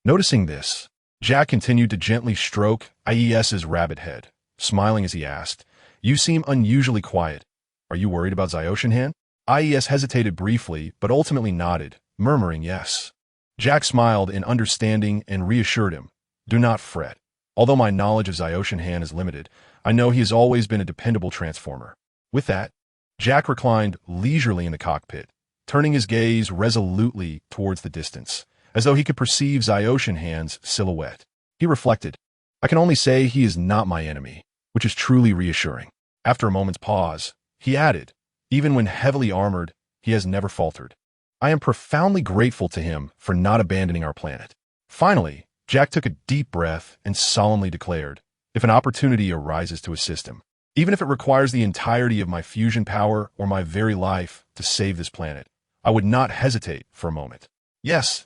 Noticing this, Jack continued to gently stroke IES's rabbit head, smiling as he asked, "You seem unusually quiet. Are you worried about Zyoshinhan?" IES hesitated briefly, but ultimately nodded, murmuring yes. Jack smiled in understanding and reassured him, "Do not fret. Although my knowledge of Zyoshinhan is limited, I know he has always been a dependable transformer." With that, Jack reclined leisurely in the cockpit, turning his gaze resolutely towards the distance, as though he could perceive Zyoshinhan's silhouette. He reflected, "I can only say he is not my enemy," which is truly reassuring. After a moment's pause, he added, "Even when heavily armored, he has never faltered. I am profoundly grateful to him for not abandoning our planet." Finally, Jack took a deep breath and solemnly declared, "If an opportunity arises to assist him, even if it requires the entirety of my fusion power or my very life to save this planet, I would not hesitate for a moment." Yes,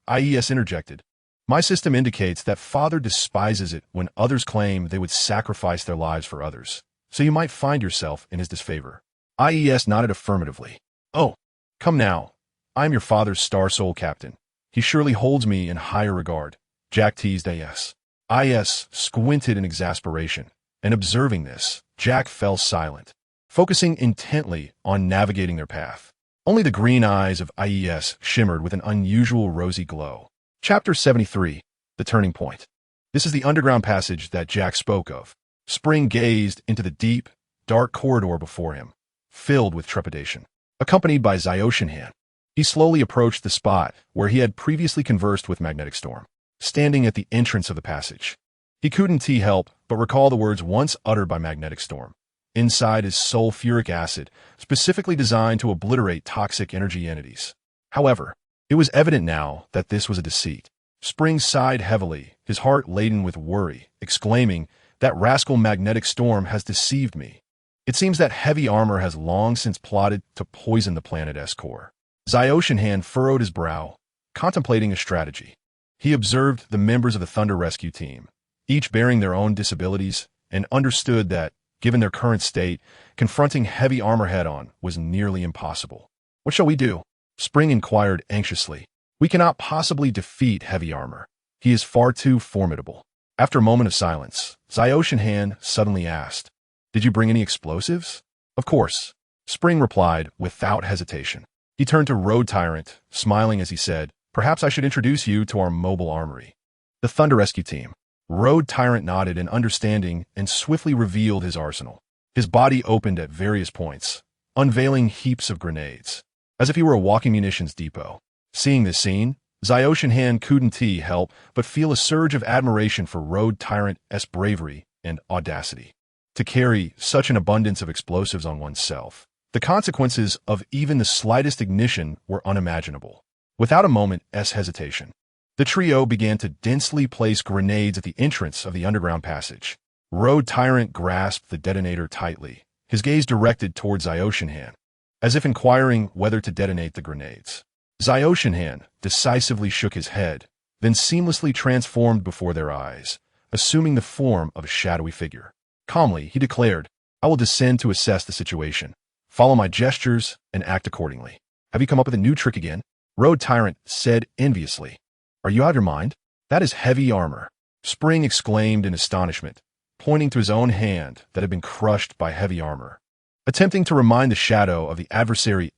IES interjected. "My system indicates that Father despises it when others claim they would sacrifice their lives for others, so you might find yourself in his disfavor." IES nodded affirmatively. "Oh, come now. I am your father's Star Soul captain. He surely holds me in higher regard," Jack teased IES. IES squinted in exasperation, and observing this, Jack fell silent, focusing intently on navigating their path. Only the green eyes of IES shimmered with an unusual rosy glow. Chapter 73, The Turning Point. This is the underground passage that Jack spoke of. Spring gazed into the deep, dark corridor before him, filled with trepidation. Accompanied by Zyoshinhan, he slowly approached the spot where he had previously conversed with Magnetic Storm. Standing at the entrance of the passage, he couldn't help but recall the words once uttered by Magnetic Storm. Inside is sulfuric acid, specifically designed to obliterate toxic energy entities. However, it was evident now that this was a deceit. Spring sighed heavily, his heart laden with worry, exclaiming, "That rascal Magnetic Storm has deceived me. It seems that heavy armor has long since plotted to poison the planet's core." Zyoshinhan furrowed his brow, contemplating a strategy. He observed the members of the Thunder Rescue team, each bearing their own disabilities, and understood that, given their current state, confronting heavy armor head-on was nearly impossible. "What shall we do?" Spring inquired anxiously. "We cannot possibly defeat heavy armor. He is far too formidable." After a moment of silence, Zyoshinhan suddenly asked, "Did you bring any explosives?" "Of course," Spring replied without hesitation. He turned to Road Tyrant, smiling as he said, "Perhaps I should introduce you to our mobile armory." The Thunder Rescue team. Road Tyrant nodded in understanding and swiftly revealed his arsenal. His body opened at various points, unveiling heaps of grenades, as if he were a walking munitions depot. Seeing this scene, Zyoshinhan couldn't help but feel a surge of admiration for Road Tyrant's bravery and audacity. To carry such an abundance of explosives on oneself, the consequences of even the slightest ignition were unimaginable. Without a moment's hesitation, the trio began to densely place grenades at the entrance of the underground passage. Road Tyrant grasped the detonator tightly, his gaze directed towards Zyoshinhan, as if inquiring whether to detonate the grenades. Zyoshinhan decisively shook his head, then seamlessly transformed before their eyes, assuming the form of a shadowy figure. Calmly, he declared, "I will descend to assess the situation. Follow my gestures and act accordingly." "Have you come up with a new trick again?" Road Tyrant said enviously. "Are you out of your mind? That is heavy armor." Spring exclaimed in astonishment, pointing to his own hand that had been crushed by heavy armor, attempting to remind the shadow of the adversary's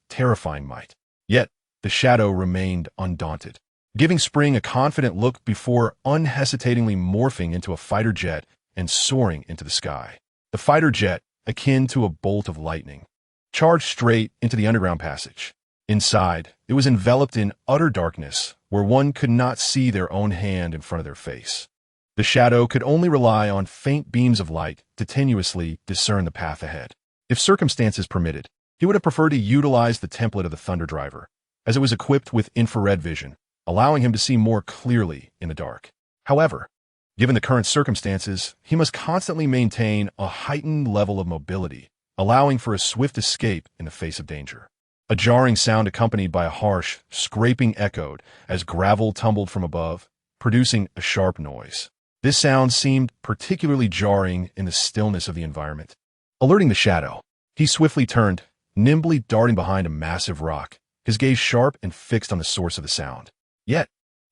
terrifying might. Yet, the shadow remained undaunted, giving Spring a confident look before unhesitatingly morphing into a fighter jet and soaring into the sky. The fighter jet, akin to a bolt of lightning, charged straight into the underground passage. Inside, it was enveloped in utter darkness, where one could not see their own hand in front of their face. The shadow could only rely on faint beams of light to tenuously discern the path ahead. If circumstances permitted, he would have preferred to utilize the template of the Thunder Driver, as it was equipped with infrared vision, allowing him to see more clearly in the dark. However, given the current circumstances, he must constantly maintain a heightened level of mobility, allowing for a swift escape in the face of danger. A jarring sound accompanied by a harsh, scraping echoed as gravel tumbled from above, producing a sharp noise. This sound seemed particularly jarring in the stillness of the environment. Alerting the shadow, he swiftly turned, nimbly darting behind a massive rock, his gaze sharp and fixed on the source of the sound. Yet,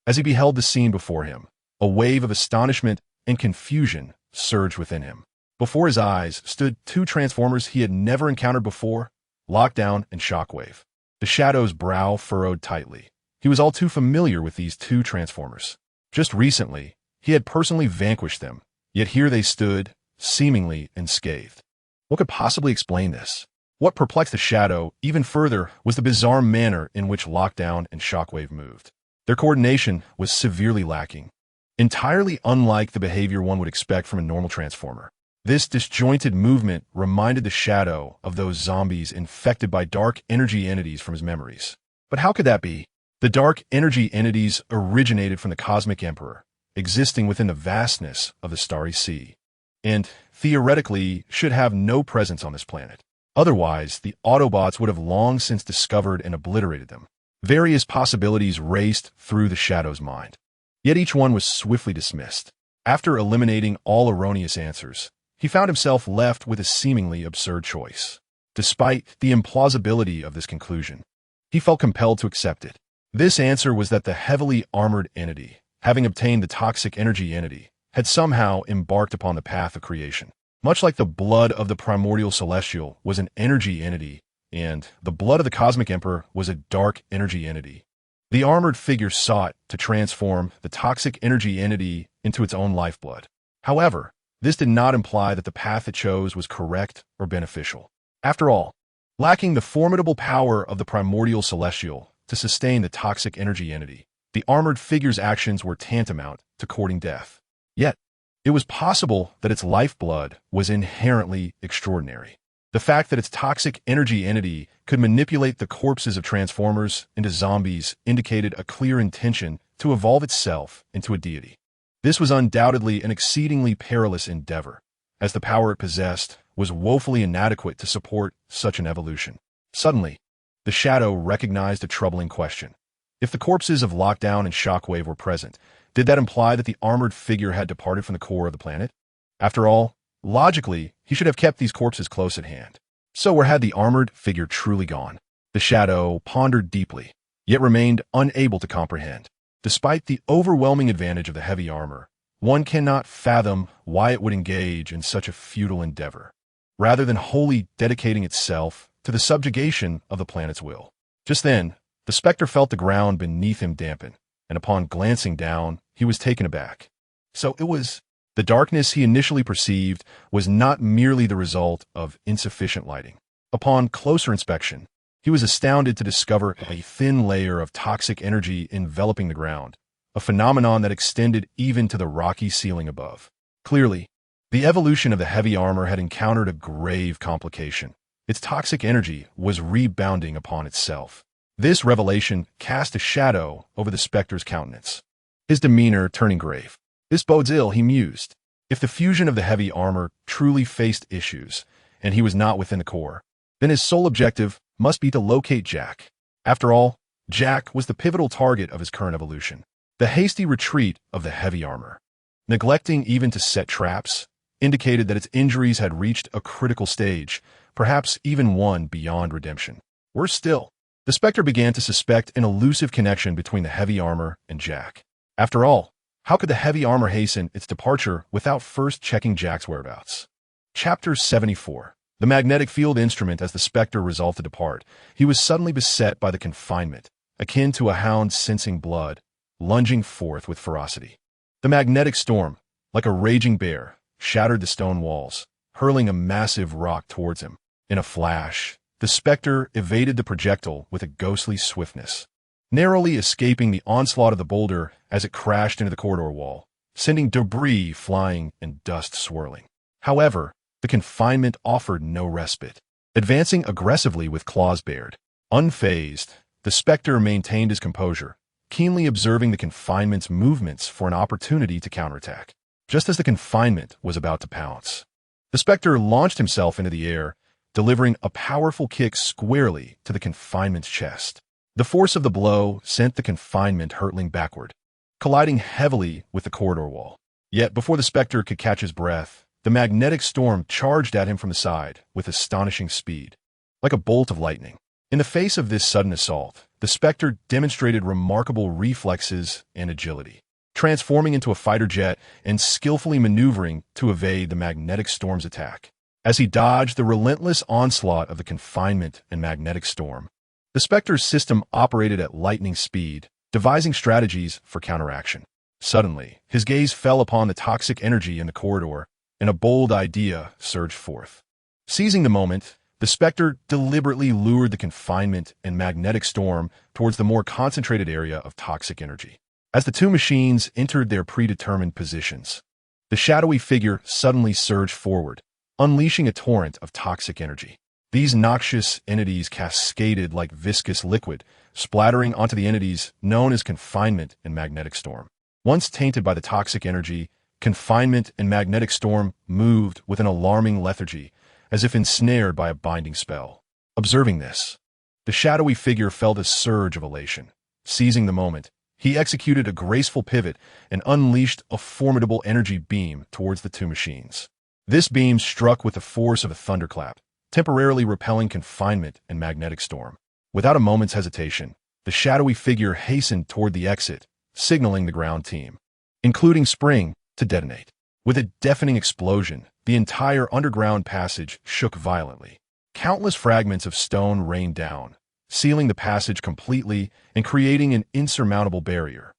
as he beheld the scene before him, a wave of astonishment and confusion surged within him. Before his eyes stood two transformers he had never encountered before, Lockdown and Shockwave. The shadow's brow furrowed tightly. He was all too familiar with these two transformers. Just recently, he had personally vanquished them, yet here they stood, seemingly unscathed. What could possibly explain this? What perplexed the shadow even further was the bizarre manner in which Lockdown and Shockwave moved. Their coordination was severely lacking, entirely unlike the behavior one would expect from a normal transformer. This disjointed movement reminded the shadow of those zombies infected by dark energy entities from his memories. But how could that be? The dark energy entities originated from the Cosmic Emperor, existing within the vastness of the Starry Sea, and theoretically should have no presence on this planet. Otherwise, the Autobots would have long since discovered and obliterated them. Various possibilities raced through the shadow's mind, yet each one was swiftly dismissed. After eliminating all erroneous answers, he found himself left with a seemingly absurd choice. Despite the implausibility of this conclusion, he felt compelled to accept it. This answer was that the heavily armored entity, having obtained the toxic energy entity, had somehow embarked upon the path of creation. Much like the blood of the primordial celestial was an energy entity, and the blood of the Cosmic Emperor was a dark energy entity, the armored figure sought to transform the toxic energy entity into its own lifeblood. However, this did not imply that the path it chose was correct or beneficial. After all, lacking the formidable power of the primordial celestial to sustain the toxic energy entity, the armored figure's actions were tantamount to courting death. Yet, it was possible that its lifeblood was inherently extraordinary. The fact that its toxic energy entity could manipulate the corpses of Transformers into zombies indicated a clear intention to evolve itself into a deity. This was undoubtedly an exceedingly perilous endeavor, as the power it possessed was woefully inadequate to support such an evolution. Suddenly, the shadow recognized a troubling question. If the corpses of Lockdown and Shockwave were present, did that imply that the armored figure had departed from the core of the planet? After all, logically, he should have kept these corpses close at hand. So where had the armored figure truly gone? The shadow pondered deeply, yet remained unable to comprehend. Despite the overwhelming advantage of the heavy armor, one cannot fathom why it would engage in such a futile endeavor, rather than wholly dedicating itself to the subjugation of the planet's will. Just then, the Spectre felt the ground beneath him dampen, and upon glancing down, he was taken aback. So it was. The darkness he initially perceived was not merely the result of insufficient lighting. Upon closer inspection, he was astounded to discover a thin layer of toxic energy enveloping the ground, a phenomenon that extended even to the rocky ceiling above. Clearly, the evolution of the heavy armor had encountered a grave complication. Its toxic energy was rebounding upon itself. This revelation cast a shadow over the Spectre's countenance, his demeanor turning grave. This bodes ill, he mused. If the fusion of the heavy armor truly faced issues, and he was not within the core, then his sole objective must be to locate Jack. After all, Jack was the pivotal target of his current evolution. The hasty retreat of the heavy armor, neglecting even to set traps, indicated that its injuries had reached a critical stage, perhaps even one beyond redemption. Worse still, the Spectre began to suspect an elusive connection between the heavy armor and Jack. After all, how could the heavy armor hasten its departure without first checking Jack's whereabouts? Chapter 74. The magnetic field instrument. As the Spectre resolved to depart, he was suddenly beset by the confinement, akin to a hound sensing blood, lunging forth with ferocity. The magnetic storm, like a raging bear, shattered the stone walls, hurling a massive rock towards him. In a flash, the Spectre evaded the projectile with a ghostly swiftness, narrowly escaping the onslaught of the boulder as it crashed into the corridor wall, sending debris flying and dust swirling. However, the confinement offered no respite. Advancing aggressively with claws bared, unfazed, the Spectre maintained his composure, keenly observing the confinement's movements for an opportunity to counterattack. Just as the confinement was about to pounce, the Spectre launched himself into the air, delivering a powerful kick squarely to the confinement's chest. The force of the blow sent the confinement hurtling backward, colliding heavily with the corridor wall. Yet before the Spectre could catch his breath, the magnetic storm charged at him from the side with astonishing speed, like a bolt of lightning. In the face of this sudden assault, the Spectre demonstrated remarkable reflexes and agility, transforming into a fighter jet and skillfully maneuvering to evade the magnetic storm's attack. As he dodged the relentless onslaught of the confinement and magnetic storm, the Spectre's system operated at lightning speed, devising strategies for counteraction. Suddenly, his gaze fell upon the toxic energy in the corridor, and a bold idea surged forth. Seizing the moment, the Spectre deliberately lured the confinement and magnetic storm towards the more concentrated area of toxic energy. As the two machines entered their predetermined positions, the shadowy figure suddenly surged forward, unleashing a torrent of toxic energy. These noxious entities cascaded like viscous liquid, splattering onto the entities known as confinement and magnetic storm. Once tainted by the toxic energy, confinement and magnetic storm moved with an alarming lethargy, as if ensnared by a binding spell. Observing this, the shadowy figure felt a surge of elation. Seizing the moment, he executed a graceful pivot and unleashed a formidable energy beam towards the two machines. This beam struck with the force of a thunderclap, temporarily repelling confinement and magnetic storm. Without a moment's hesitation, the shadowy figure hastened toward the exit, signaling the ground team, including Spring, to detonate. With a deafening explosion, the entire underground passage shook violently. Countless fragments of stone rained down, sealing the passage completely and creating an insurmountable barrier.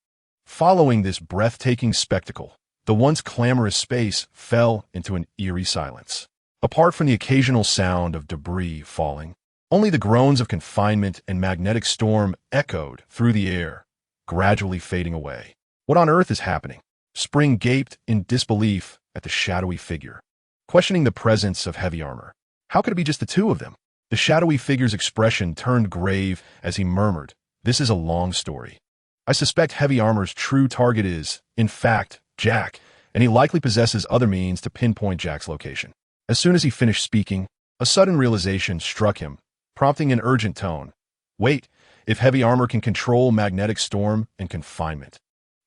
Following this breathtaking spectacle, the once clamorous space fell into an eerie silence. Apart from the occasional sound of debris falling, only the groans of confinement and magnetic storm echoed through the air, gradually fading away. What on earth is happening? Spring gaped in disbelief at the shadowy figure, questioning the presence of heavy armor. How could it be just the two of them? The shadowy figure's expression turned grave as he murmured, "This is a long story. I suspect heavy armor's true target is, in fact, Jack, and he likely possesses other means to pinpoint Jack's location." As soon as he finished speaking, a sudden realization struck him, prompting an urgent tone. Wait, if heavy armor can control magnetic storm and confinement,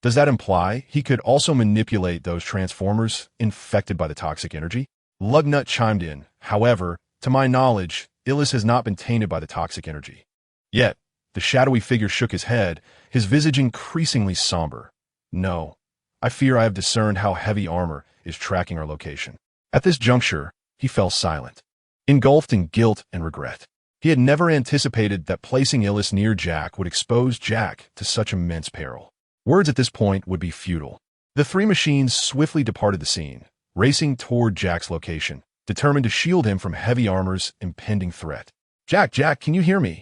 does that imply he could also manipulate those transformers infected by the toxic energy? Lugnut chimed in. However, to my knowledge, Illis has not been tainted by the toxic energy. Yet, the shadowy figure shook his head, his visage increasingly somber. No, I fear I have discerned how heavy armor is tracking our location. At this juncture, he fell silent, engulfed in guilt and regret. He had never anticipated that placing Illis near Jack would expose Jack to such immense peril. Words at this point would be futile. The three machines swiftly departed the scene, racing toward Jack's location, determined to shield him from heavy armor's impending threat. Jack, can you hear me?"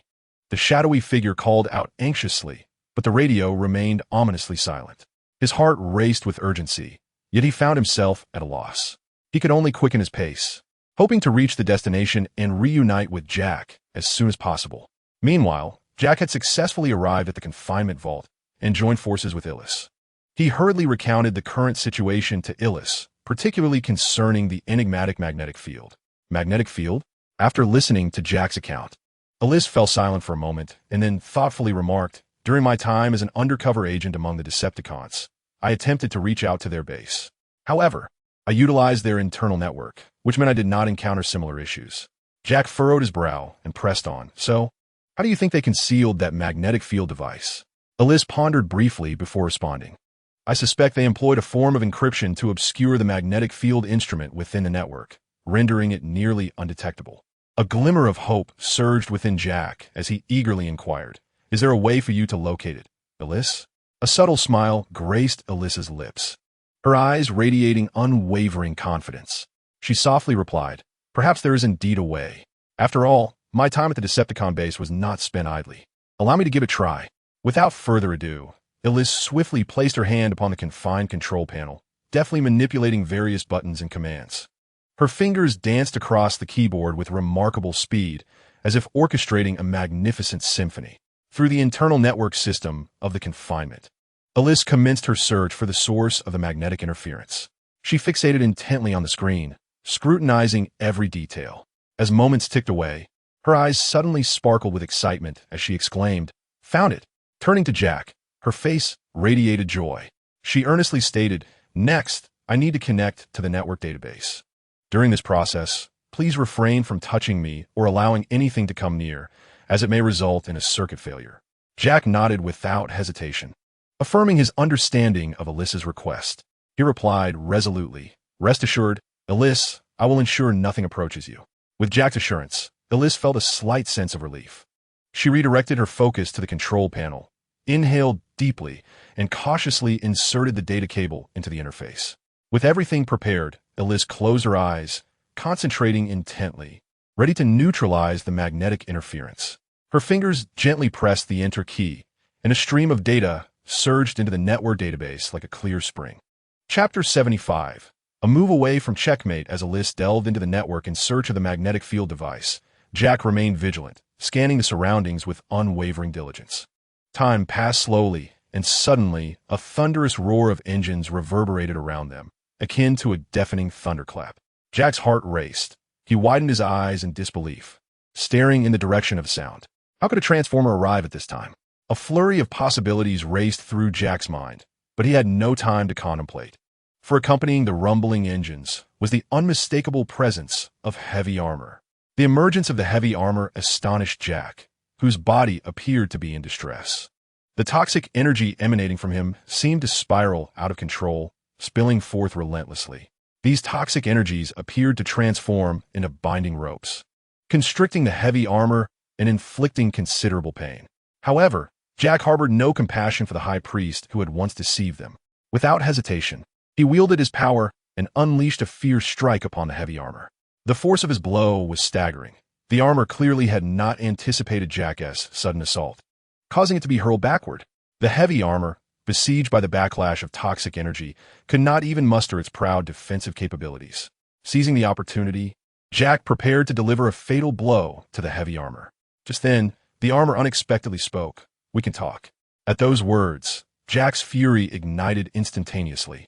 The shadowy figure called out anxiously, but the radio remained ominously silent. His heart raced with urgency, yet he found himself at a loss. He could only quicken his pace, hoping to reach the destination and reunite with Jack as soon as possible. Meanwhile, Jack had successfully arrived at the confinement vault and joined forces with Illis. He hurriedly recounted the current situation to Illis, particularly concerning the enigmatic magnetic field. Magnetic field? After listening to Jack's account, Alice fell silent for a moment and then thoughtfully remarked, "During my time as an undercover agent among the Decepticons, I attempted to reach out to their base. However, I utilized their internal network, which meant I did not encounter similar issues." Jack furrowed his brow and pressed on. "So, how do you think they concealed that magnetic field device?" Alice pondered briefly before responding. "I suspect they employed a form of encryption to obscure the magnetic field instrument within the network, rendering it nearly undetectable." A glimmer of hope surged within Jack as he eagerly inquired, "Is there a way for you to locate it, Alice?" A subtle smile graced Alice's lips, her eyes radiating unwavering confidence. She softly replied, "Perhaps there is indeed a way. After all, my time at the Decepticon base was not spent idly. Allow me to give it a try." Without further ado, Alice swiftly placed her hand upon the confined control panel, deftly manipulating various buttons and commands. Her fingers danced across the keyboard with remarkable speed, as if orchestrating a magnificent symphony. Through the internal network system of the confinement, Alice commenced her search for the source of the magnetic interference. She fixated intently on the screen, scrutinizing every detail. As moments ticked away, her eyes suddenly sparkled with excitement as she exclaimed, "Found it!" Turning to Jack, her face radiated joy. She earnestly stated, "Next, I need to connect to the network database. During this process, please refrain from touching me or allowing anything to come near, as it may result in a circuit failure." Jack nodded without hesitation, affirming his understanding of Alice's request. He replied resolutely, "Rest assured, Alice, I will ensure nothing approaches you." With Jack's assurance, Alice felt a slight sense of relief. She redirected her focus to the control panel, inhaled deeply, and cautiously inserted the data cable into the interface. With everything prepared, Alice closed her eyes, concentrating intently, ready to neutralize the magnetic interference. Her fingers gently pressed the enter key, and a stream of data surged into the network database like a clear spring. Chapter 75. A move away from checkmate. As Alice delved into the network in search of the magnetic field device, Jack remained vigilant, scanning the surroundings with unwavering diligence. Time passed slowly, and suddenly a thunderous roar of engines reverberated around them, akin to a deafening thunderclap. Jack's heart raced. He widened his eyes in disbelief, staring in the direction of the sound. How could a transformer arrive at this time? A flurry of possibilities raced through Jack's mind, but he had no time to contemplate. For accompanying the rumbling engines was the unmistakable presence of heavy armor. The emergence of the heavy armor astonished Jack, whose body appeared to be in distress. The toxic energy emanating from him seemed to spiral out of control, spilling forth relentlessly. These toxic energies appeared to transform into binding ropes, constricting the heavy armor and inflicting considerable pain. However, Jack harbored no compassion for the high priest who had once deceived them. Without hesitation, he wielded his power and unleashed a fierce strike upon the heavy armor. The force of his blow was staggering. The armor clearly had not anticipated Jack's sudden assault, causing it to be hurled backward. The heavy armor, besieged by the backlash of toxic energy, could not even muster its proud defensive capabilities. Seizing the opportunity, Jack prepared to deliver a fatal blow to the heavy armor. Just then, the armor unexpectedly spoke. "We can talk." At those words, Jack's fury ignited instantaneously.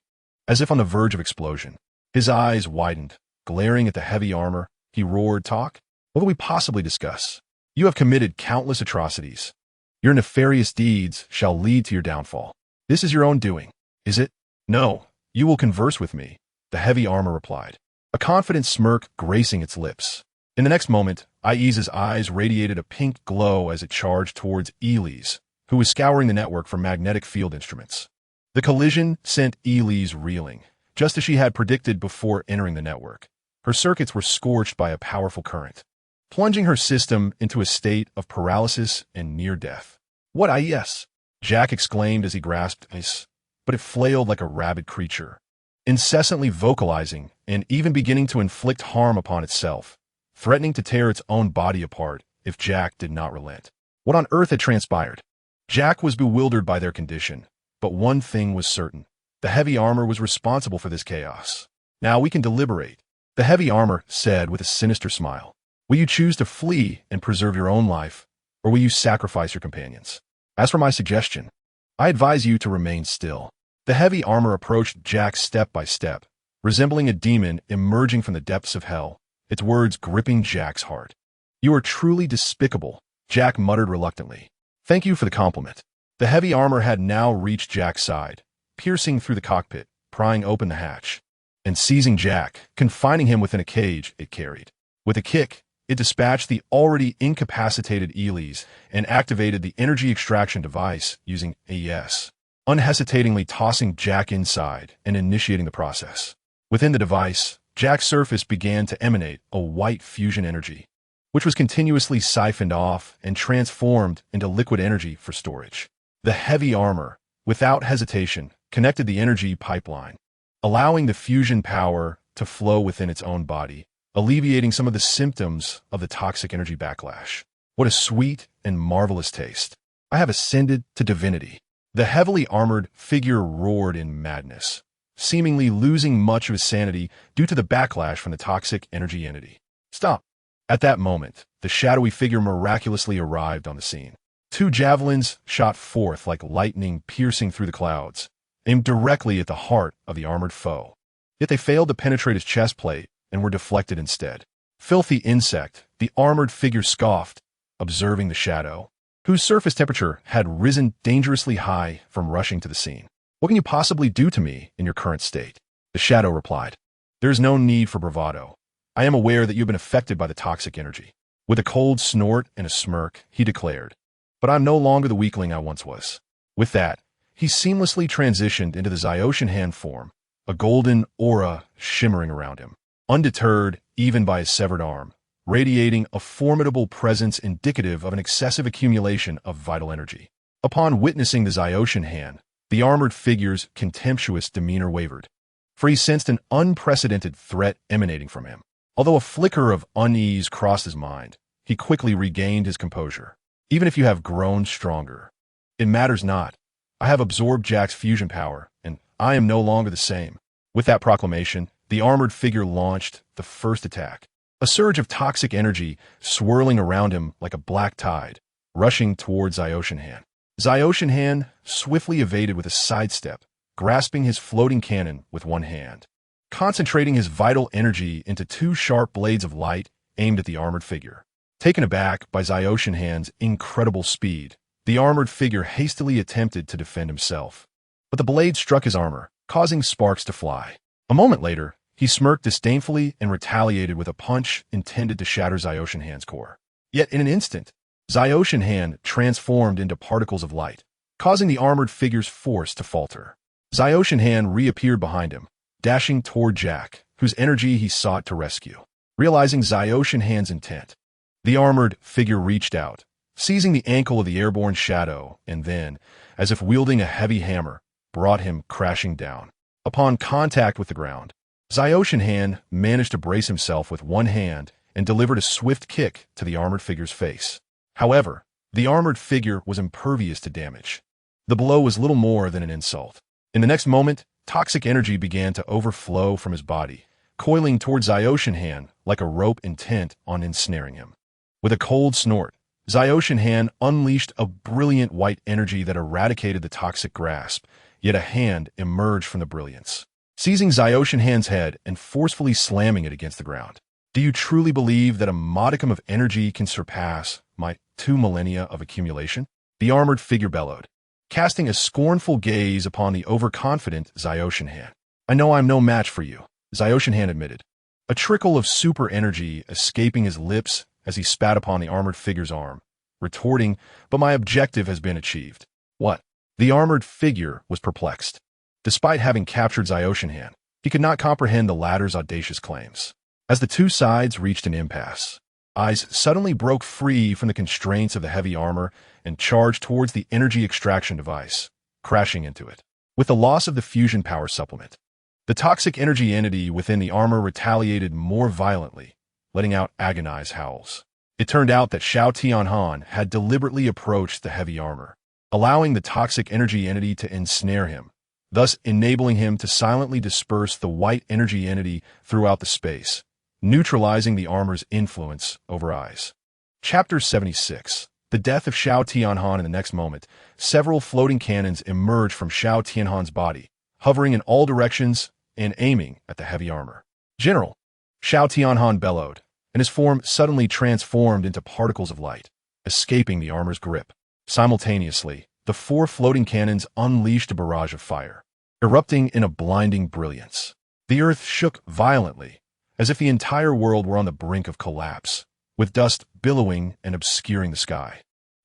As if on the verge of explosion, his eyes widened. Glaring at the heavy armor, he roared, "Talk? What can we possibly discuss? You have committed countless atrocities. Your nefarious deeds shall lead to your downfall. This is your own doing, is it?" "No, you will converse with me," the heavy armor replied, a confident smirk gracing its lips. In the next moment, IE's eyes radiated a pink glow as it charged towards Elise, who was scouring the network for magnetic field instruments. The collision sent Elise reeling, just as she had predicted before entering the network. Her circuits were scorched by a powerful current, plunging her system into a state of paralysis and near death. "What IES?" Jack exclaimed as he grasped ice, but it flailed like a rabid creature, incessantly vocalizing and even beginning to inflict harm upon itself, threatening to tear its own body apart if Jack did not relent. What on earth had transpired? Jack was bewildered by their condition, but one thing was certain. The heavy armor was responsible for this chaos. "Now we can deliberate," the heavy armor said with a sinister smile. "Will you choose to flee and preserve your own life, or will you sacrifice your companions? As for my suggestion, I advise you to remain still." The heavy armor approached Jack step by step, resembling a demon emerging from the depths of hell, its words gripping Jack's heart. "You are truly despicable," Jack muttered reluctantly. "Thank you for the compliment." The heavy armor had now reached Jack's side, piercing through the cockpit, prying open the hatch, and seizing Jack, confining him within a cage it carried. With a kick, it dispatched the already incapacitated Elise and activated the energy extraction device using AES, unhesitatingly tossing Jack inside and initiating the process. Within the device, Jack's surface began to emanate a white fusion energy, which was continuously siphoned off and transformed into liquid energy for storage. The heavy armor, without hesitation, connected the energy pipeline, allowing the fusion power to flow within its own body, alleviating some of the symptoms of the toxic energy backlash. What a sweet and marvelous taste. I have ascended to divinity. The heavily armored figure roared in madness, seemingly losing much of his sanity due to the backlash from the toxic energy entity. Stop. At that moment, the shadowy figure miraculously arrived on the scene. 2 javelins shot forth like lightning piercing through the clouds, aimed directly at the heart of the armored foe. Yet they failed to penetrate his chest plate and were deflected instead. "Filthy insect," the armored figure scoffed, observing the shadow, whose surface temperature had risen dangerously high from rushing to the scene. "What can you possibly do to me in your current state?" The shadow replied. "There is no need for bravado. I am aware that you have been affected by the toxic energy." With a cold snort and a smirk, he declared, "But I'm no longer the weakling I once was." With that, he seamlessly transitioned into the Zyoshan hand form, a golden aura shimmering around him, undeterred even by his severed arm, radiating a formidable presence indicative of an excessive accumulation of vital energy. Upon witnessing the Zyoshan hand, the armored figure's contemptuous demeanor wavered, for he sensed an unprecedented threat emanating from him. Although a flicker of unease crossed his mind, he quickly regained his composure. "Even if you have grown stronger, it matters not. I have absorbed Jack's fusion power, and I am no longer the same." With that proclamation, the armored figure launched the first attack, a surge of toxic energy swirling around him like a black tide, rushing towards Zyoshan. Zyoshan swiftly evaded with a sidestep, grasping his floating cannon with one hand, concentrating his vital energy into 2 sharp blades of light aimed at the armored figure. Taken aback by Zyoshan's incredible speed, the armored figure hastily attempted to defend himself, but the blade struck his armor, causing sparks to fly. A moment later, he smirked disdainfully and retaliated with a punch intended to shatter Zyoshan's core. Yet in an instant, Zyoshan transformed into particles of light, causing the armored figure's force to falter. Zyoshan reappeared behind him, dashing toward Jack, whose energy he sought to rescue. Realizing Zyoshan's intent, the armored figure reached out, seizing the ankle of the airborne shadow, and then, as if wielding a heavy hammer, brought him crashing down. Upon contact with the ground, Zyoshan managed to brace himself with one hand and delivered a swift kick to the armored figure's face. However, the armored figure was impervious to damage. The blow was little more than an insult. In the next moment, toxic energy began to overflow from his body, coiling towards Zyoshan like a rope intent on ensnaring him. With a cold snort, Zyoshan unleashed a brilliant white energy that eradicated the toxic grasp, yet a hand emerged from the brilliance, seizing Zyoshan's head and forcefully slamming it against the ground. "Do you truly believe that a modicum of energy can surpass my 2 millennia of accumulation?" The armored figure bellowed, casting a scornful gaze upon the overconfident Zyoshan. "I know I'm no match for you," Zyoshan admitted, a trickle of super energy escaping his lips as he spat upon the armored figure's arm, retorting, "But my objective has been achieved." "What?" The armored figure was perplexed. Despite having captured Zyoshan, he could not comprehend the latter's audacious claims. As the 2 sides reached an impasse, Eyes suddenly broke free from the constraints of the heavy armor and charged towards the energy extraction device, crashing into it. With the loss of the fusion power supplement, the toxic energy entity within the armor retaliated more violently, letting out agonized howls. It turned out that Xiao Tianhan had deliberately approached the heavy armor, allowing the toxic energy entity to ensnare him, thus enabling him to silently disperse the white energy entity throughout the space, neutralizing the armor's influence over Eyes. Chapter 76. The death of Xiao Tianhan. In the next moment, several floating cannons emerged from Xiao Tianhan's body, hovering in all directions and aiming at the heavy armor. "General!" Xiao Tianhan bellowed, and his form suddenly transformed into particles of light, escaping the armor's grip. Simultaneously, the 4 floating cannons unleashed a barrage of fire, erupting in a blinding brilliance. The earth shook violently, as if the entire world were on the brink of collapse, with dust billowing and obscuring the sky.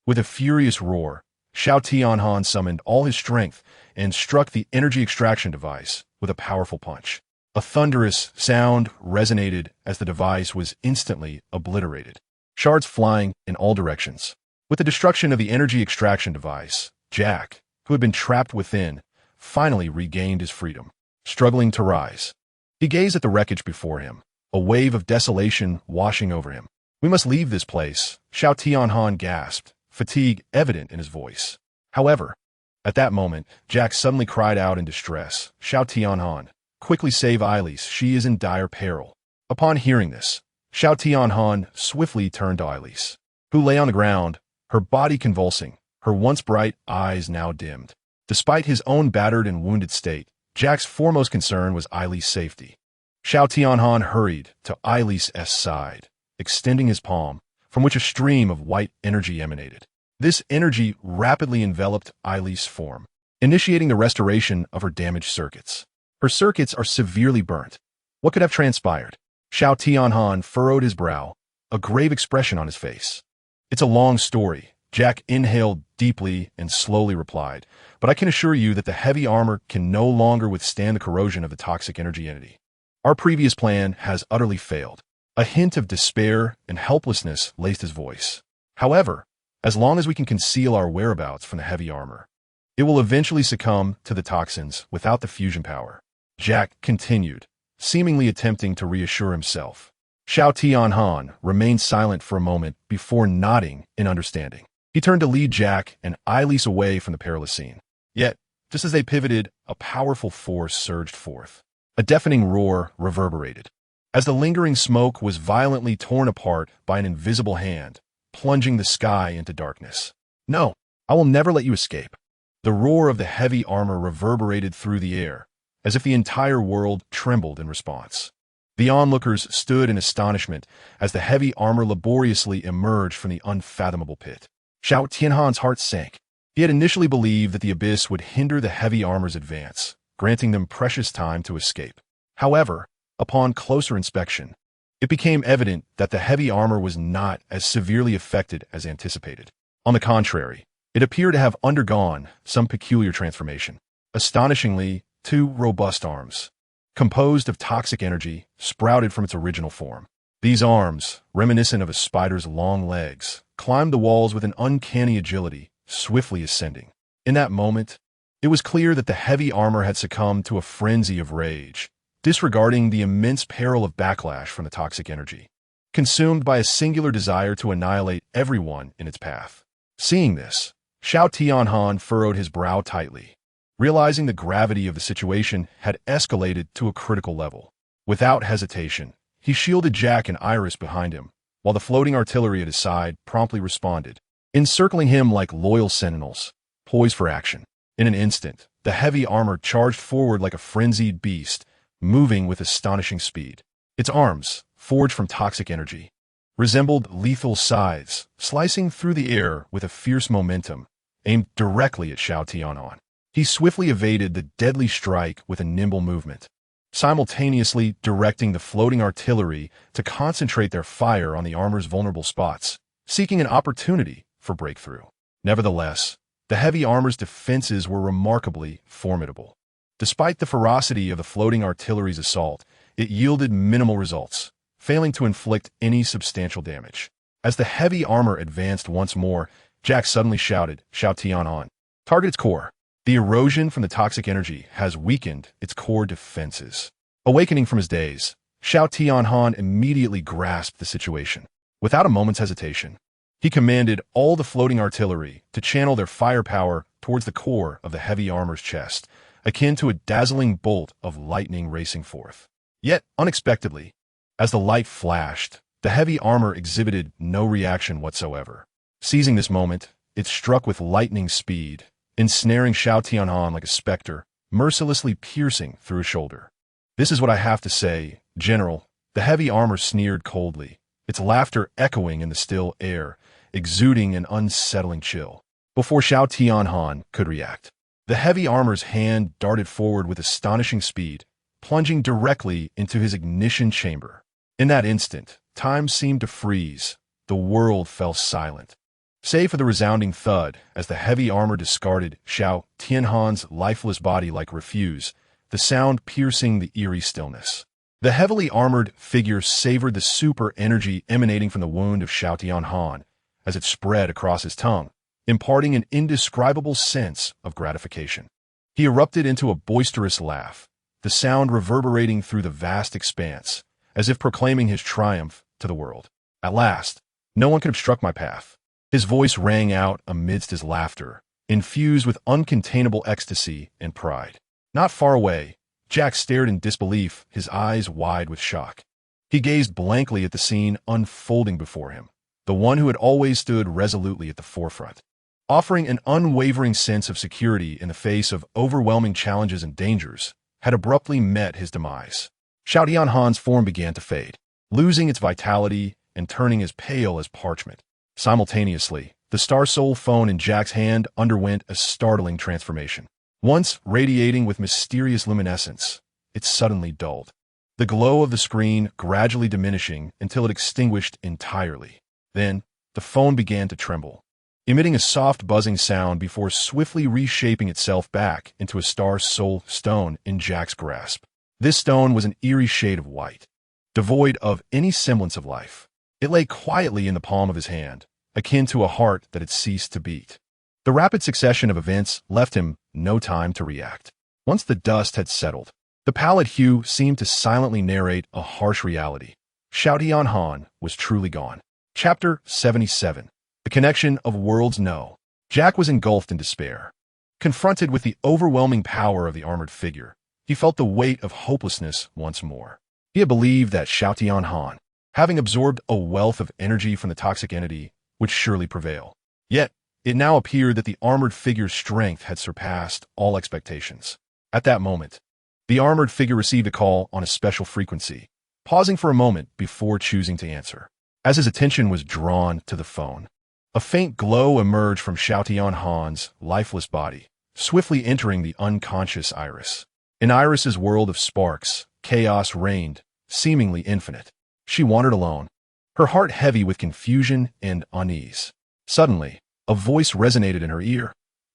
With a furious roar, Xiao Tianhan summoned all his strength and struck the energy extraction device with a powerful punch. A thunderous sound resonated as the device was instantly obliterated, shards flying in all directions. With the destruction of the energy extraction device, Jack, who had been trapped within, finally regained his freedom. Struggling to rise, he gazed at the wreckage before him, a wave of desolation washing over him. "We must leave this place," Xiao Tianhan gasped, fatigue evident in his voice. However, at that moment, Jack suddenly cried out in distress, "Xiao Tianhan, quickly save Eilis, she is in dire peril." Upon hearing this, Xiao Tianhan swiftly turned to Eilis, who lay on the ground, her body convulsing, her once bright eyes now dimmed. Despite his own battered and wounded state, Jack's foremost concern was Eilis' safety. Xiao Tianhan hurried to Eilis' side, extending his palm, from which a stream of white energy emanated. This energy rapidly enveloped Eilis' form, initiating the restoration of her damaged circuits. "Her circuits are severely burnt. What could have transpired?" Xiao Tianhan furrowed his brow, a grave expression on his face. "It's a long story," Jack inhaled deeply and slowly replied, "but I can assure you that the heavy armor can no longer withstand the corrosion of the toxic energy entity. Our previous plan has utterly failed." A hint of despair and helplessness laced his voice. "However, as long as we can conceal our whereabouts from the heavy armor, it will eventually succumb to the toxins without the fusion power," Jack continued, seemingly attempting to reassure himself. Xiao Tianhan remained silent for a moment before nodding in understanding. He turned to lead Jack and Eilis away from the perilous scene. Yet, just as they pivoted, a powerful force surged forth. A deafening roar reverberated, as the lingering smoke was violently torn apart by an invisible hand, plunging the sky into darkness. "No, I will never let you escape." The roar of the heavy armor reverberated through the air, as if the entire world trembled in response. The onlookers stood in astonishment as the heavy armor laboriously emerged from the unfathomable pit. Xiao Tianhan's heart sank. He had initially believed that the abyss would hinder the heavy armor's advance, granting them precious time to escape. However, upon closer inspection, it became evident that the heavy armor was not as severely affected as anticipated. On the contrary, it appeared to have undergone some peculiar transformation. Astonishingly, 2 robust arms, composed of toxic energy, sprouted from its original form. These arms, reminiscent of a spider's long legs, climbed the walls with an uncanny agility, swiftly ascending. In that moment, it was clear that the heavy armor had succumbed to a frenzy of rage, disregarding the immense peril of backlash from the toxic energy, consumed by a singular desire to annihilate everyone in its path. Seeing this, Xiao Tianhan furrowed his brow tightly, realizing the gravity of the situation had escalated to a critical level. Without hesitation, he shielded Jack and Iris behind him, while the floating artillery at his side promptly responded, encircling him like loyal sentinels, poised for action. In an instant, the heavy armor charged forward like a frenzied beast, moving with astonishing speed. Its arms, forged from toxic energy, resembled lethal scythes, slicing through the air with a fierce momentum, aimed directly at Xiao Tianhan. He swiftly evaded the deadly strike with a nimble movement, simultaneously directing the floating artillery to concentrate their fire on the armor's vulnerable spots, seeking an opportunity for breakthrough. Nevertheless, the heavy armor's defenses were remarkably formidable. Despite the ferocity of the floating artillery's assault, it yielded minimal results, failing to inflict any substantial damage. As the heavy armor advanced once more, Jack suddenly shouted, "Xiao Tianhan, target its core." The erosion from the toxic energy has weakened its core defenses. Awakening from his daze, Xiao Tianhan immediately grasped the situation. Without a moment's hesitation, he commanded all the floating artillery to channel their firepower towards the core of the heavy armor's chest, akin to a dazzling bolt of lightning racing forth. Yet, unexpectedly, as the light flashed, the heavy armor exhibited no reaction whatsoever. Seizing this moment, it struck with lightning speed, ensnaring Xiao Tianhan like a specter, mercilessly piercing through his shoulder. "This is what I have to say, General." The heavy armor sneered coldly, its laughter echoing in the still air, exuding an unsettling chill. Before Xiao Tianhan could react, the heavy armor's hand darted forward with astonishing speed, plunging directly into his ignition chamber. In that instant, time seemed to freeze. The world fell silent, save for the resounding thud as the heavy armor discarded Xiao Tianhan's lifeless body like refuse, the sound piercing the eerie stillness. The heavily armored figure savored the super energy emanating from the wound of Xiao Tianhan as it spread across his tongue, imparting an indescribable sense of gratification. He erupted into a boisterous laugh, the sound reverberating through the vast expanse, as if proclaiming his triumph to the world. At last, no one could obstruct my path. His voice rang out amidst his laughter, infused with uncontainable ecstasy and pride. Not far away, Jack stared in disbelief, his eyes wide with shock. He gazed blankly at the scene unfolding before him, the one who had always stood resolutely at the forefront, offering an unwavering sense of security in the face of overwhelming challenges and dangers, had abruptly met his demise. Xiao Tianhan's form began to fade, losing its vitality and turning as pale as parchment. Simultaneously, the Star Soul phone in Jack's hand underwent a startling transformation. Once radiating with mysterious luminescence, it suddenly dulled, the glow of the screen gradually diminishing until it extinguished entirely. Then, the phone began to tremble, emitting a soft buzzing sound before swiftly reshaping itself back into a Star Soul stone in Jack's grasp. This stone was an eerie shade of white, devoid of any semblance of life. It lay quietly in the palm of his hand, akin to a heart that had ceased to beat. The rapid succession of events left him no time to react. Once the dust had settled, the pallid hue seemed to silently narrate a harsh reality. Xiao Tianhan was truly gone. Chapter 77. The Connection of Worlds. No. Jack was engulfed in despair. Confronted with the overwhelming power of the armored figure, he felt the weight of hopelessness once more. He had believed that Xiao Tianhan, having absorbed a wealth of energy from the toxic entity, would surely prevail. Yet, it now appeared that the armored figure's strength had surpassed all expectations. At that moment, the armored figure received a call on a special frequency, pausing for a moment before choosing to answer. As his attention was drawn to the phone, a faint glow emerged from Xiao Tianhan's lifeless body, swiftly entering the unconscious Iris. In Iris's world of sparks, chaos reigned, seemingly infinite. She wandered alone, her heart heavy with confusion and unease. Suddenly, a voice resonated in her ear.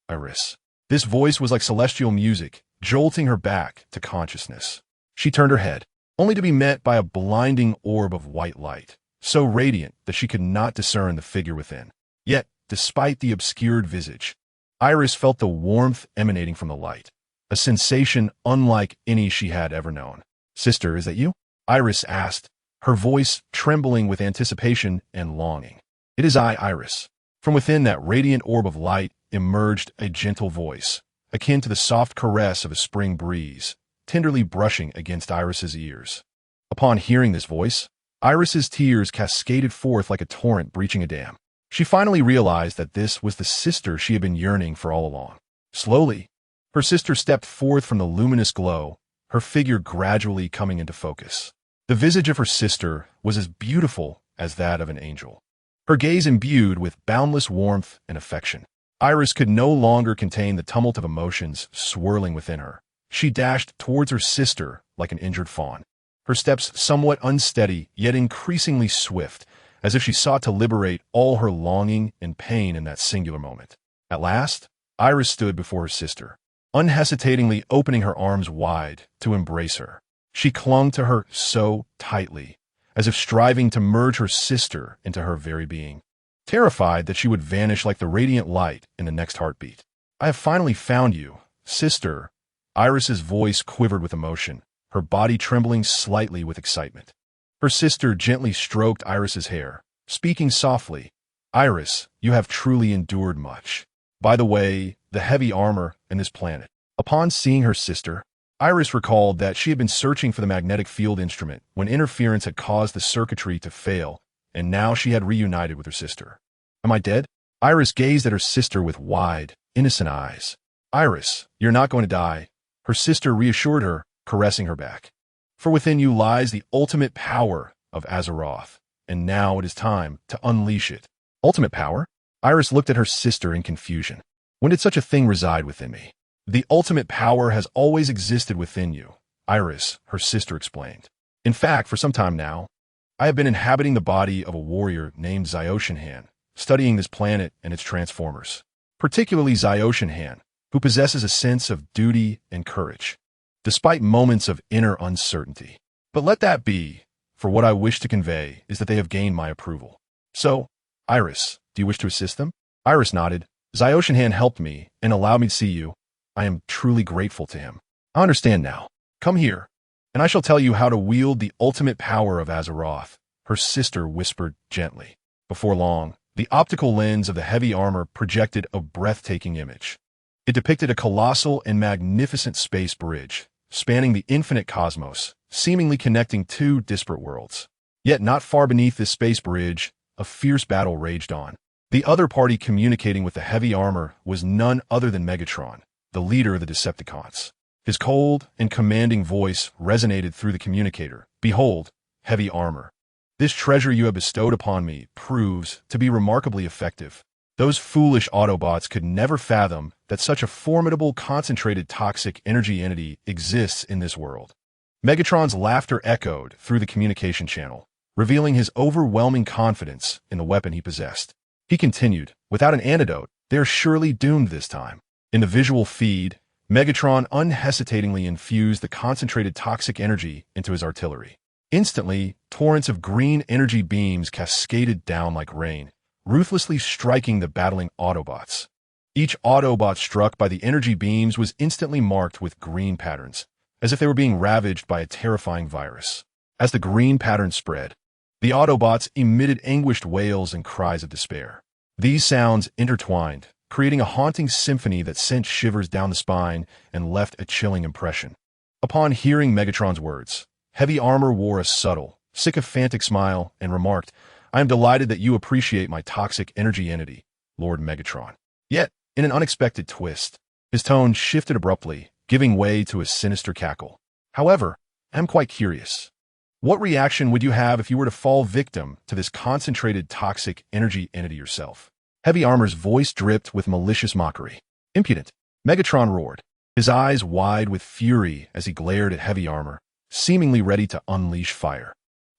Iris. This voice was like celestial music, jolting her back to consciousness. She turned her head, only to be met by a blinding orb of white light, so radiant that she could not discern the figure within. Yet, despite the obscured visage, Iris felt the warmth emanating from the light, a sensation unlike any she had ever known. "Sister, is that you?" Iris asked, her voice trembling with anticipation and longing. "It is I, Iris." From within that radiant orb of light emerged a gentle voice, akin to the soft caress of a spring breeze, tenderly brushing against Iris's ears. Upon hearing this voice, Iris's tears cascaded forth like a torrent breaching a dam. She finally realized that this was the sister she had been yearning for all along. Slowly, her sister stepped forth from the luminous glow, her figure gradually coming into focus. The visage of her sister was as beautiful as that of an angel, her gaze imbued with boundless warmth and affection. Iris could no longer contain the tumult of emotions swirling within her. She dashed towards her sister like an injured fawn, her steps somewhat unsteady yet increasingly swift, as if she sought to liberate all her longing and pain in that singular moment. At last, Iris stood before her sister, unhesitatingly opening her arms wide to embrace her. She clung to her so tightly, as if striving to merge her sister into her very being, terrified that she would vanish like the radiant light in the next heartbeat. "I have finally found you, sister." Iris's voice quivered with emotion, her body trembling slightly with excitement. Her sister gently stroked Iris's hair, speaking softly. "Iris, you have truly endured much. By the way, the heavy armor and this planet." Upon seeing her sister, Iris recalled that she had been searching for the magnetic field instrument when interference had caused the circuitry to fail, and now she had reunited with her sister. "Am I dead?" Iris gazed at her sister with wide, innocent eyes. "Iris, you're not going to die," her sister reassured her, caressing her back. For within you lies the ultimate power of Azeroth, and now it is time to unleash it. Ultimate power? Iris looked at her sister in confusion. When did such a thing reside within me? The ultimate power has always existed within you, Iris, her sister explained. In fact, for some time now, I have been inhabiting the body of a warrior named Zyoshinhan, studying this planet and its transformers, particularly Zyoshinhan, who possesses a sense of duty and courage, despite moments of inner uncertainty. But let that be, for what I wish to convey is that they have gained my approval. So, Iris, do you wish to assist them? Iris nodded. Zyoshinhan helped me and allowed me to see you. I am truly grateful to him. I understand now. Come here, and I shall tell you how to wield the ultimate power of Azeroth, her sister whispered gently. Before long, the optical lens of the heavy armor projected a breathtaking image. It depicted a colossal and magnificent space bridge, spanning the infinite cosmos, seemingly connecting two disparate worlds. Yet not far beneath this space bridge, a fierce battle raged on. The other party communicating with the heavy armor was none other than Megatron, the leader of the Decepticons. His cold and commanding voice resonated through the communicator. Behold, heavy armor. This treasure you have bestowed upon me proves to be remarkably effective. Those foolish Autobots could never fathom that such a formidable concentrated toxic energy entity exists in this world. Megatron's laughter echoed through the communication channel, revealing his overwhelming confidence in the weapon he possessed. He continued, without an antidote, they are surely doomed this time. In the visual feed, Megatron unhesitatingly infused the concentrated toxic energy into his artillery. Instantly, torrents of green energy beams cascaded down like rain, ruthlessly striking the battling Autobots. Each Autobot struck by the energy beams was instantly marked with green patterns, as if they were being ravaged by a terrifying virus. As the green pattern spread, the Autobots emitted anguished wails and cries of despair. These sounds intertwined, creating a haunting symphony that sent shivers down the spine and left a chilling impression. Upon hearing Megatron's words, Heavy Armor wore a subtle, sycophantic smile and remarked, I am delighted that you appreciate my toxic energy entity, Lord Megatron. Yet, in an unexpected twist, his tone shifted abruptly, giving way to a sinister cackle. However, I'm quite curious. What reaction would you have if you were to fall victim to this concentrated toxic energy entity yourself? Heavy Armor's voice dripped with malicious mockery. Impudent. Megatron roared, his eyes wide with fury as he glared at Heavy Armor, seemingly ready to unleash fire.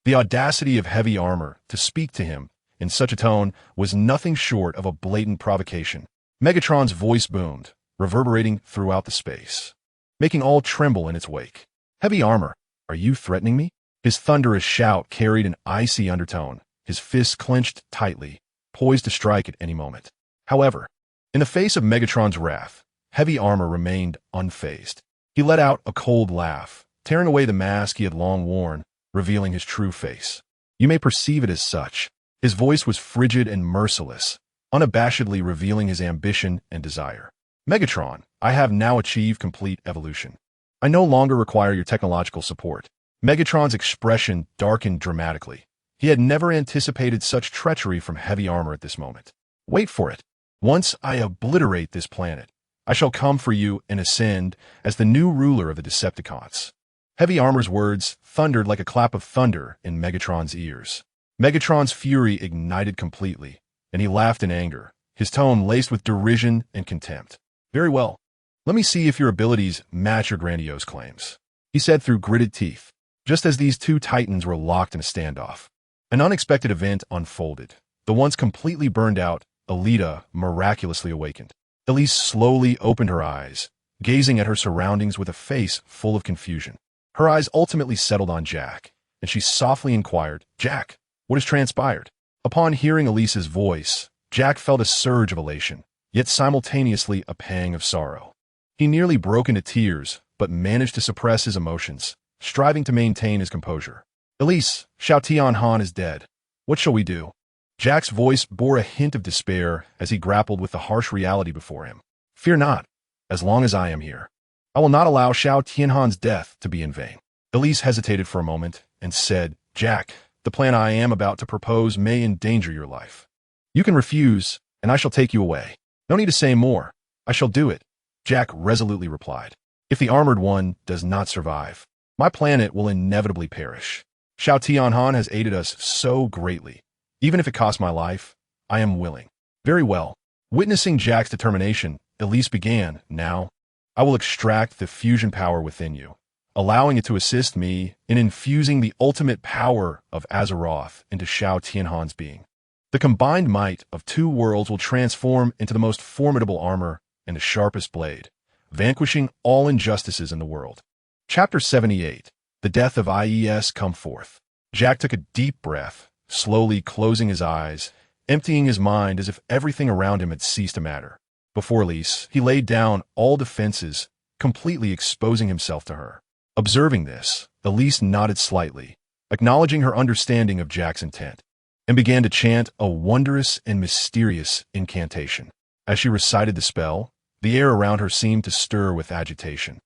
The audacity of Heavy Armor to speak to him in such a tone was nothing short of a blatant provocation. Megatron's voice boomed, reverberating throughout the space, making all tremble in its wake. Heavy Armor, are you threatening me? His thunderous shout carried an icy undertone, his fists clenched tightly, poised to strike at any moment. However, in the face of Megatron's wrath, Heavy Armor remained unfazed. He let out a cold laugh, tearing away the mask he had long worn, revealing his true face. You may perceive it as such. His voice was frigid and merciless, unabashedly revealing his ambition and desire. Megatron, I have now achieved complete evolution. I no longer require your technological support. Megatron's expression darkened dramatically. He had never anticipated such treachery from Heavy Armor at this moment. Wait for it. Once I obliterate this planet, I shall come for you and ascend as the new ruler of the Decepticons. Heavy Armor's words thundered like a clap of thunder in Megatron's ears. Megatron's fury ignited completely, and he laughed in anger, his tone laced with derision and contempt. Very well. Let me see if your abilities match your grandiose claims, he said through gritted teeth, just as these two titans were locked in a standoff. An unexpected event unfolded. The once completely burned out Alita miraculously awakened. Elise slowly opened her eyes, gazing at her surroundings with a face full of confusion. Her eyes ultimately settled on Jack, and she softly inquired, Jack, what has transpired? Upon hearing Elise's voice, Jack felt a surge of elation, yet simultaneously a pang of sorrow. He nearly broke into tears, but managed to suppress his emotions, striving to maintain his composure. Elise, Xiao Tianhan is dead. What shall we do? Jack's voice bore a hint of despair as he grappled with the harsh reality before him. Fear not, as long as I am here. I will not allow Xiao Tianhan's death to be in vain. Elise hesitated for a moment and said, Jack, the plan I am about to propose may endanger your life. You can refuse, and I shall take you away. No need to say more. I shall do it, Jack resolutely replied. If the Armored One does not survive, My planet will inevitably perish. Xiao Tianhan has aided us so greatly. Even if it costs my life, I am willing. Very well. Witnessing Jack's determination, Elise began, now, I will extract the fusion power within you, allowing it to assist me in infusing the ultimate power of Azeroth into Xiao Tianhan's being. The combined might of two worlds will transform into the most formidable armor and the sharpest blade, vanquishing all injustices in the world. Chapter 78. The Death of IES Come Forth. Jack took a deep breath, slowly closing his eyes, emptying his mind as if everything around him had ceased to matter. Before Elise, he laid down all defenses, completely exposing himself to her. Observing this, Elise nodded slightly, acknowledging her understanding of Jack's intent, and began to chant a wondrous and mysterious incantation. As she recited the spell, the air around her seemed to stir with agitation.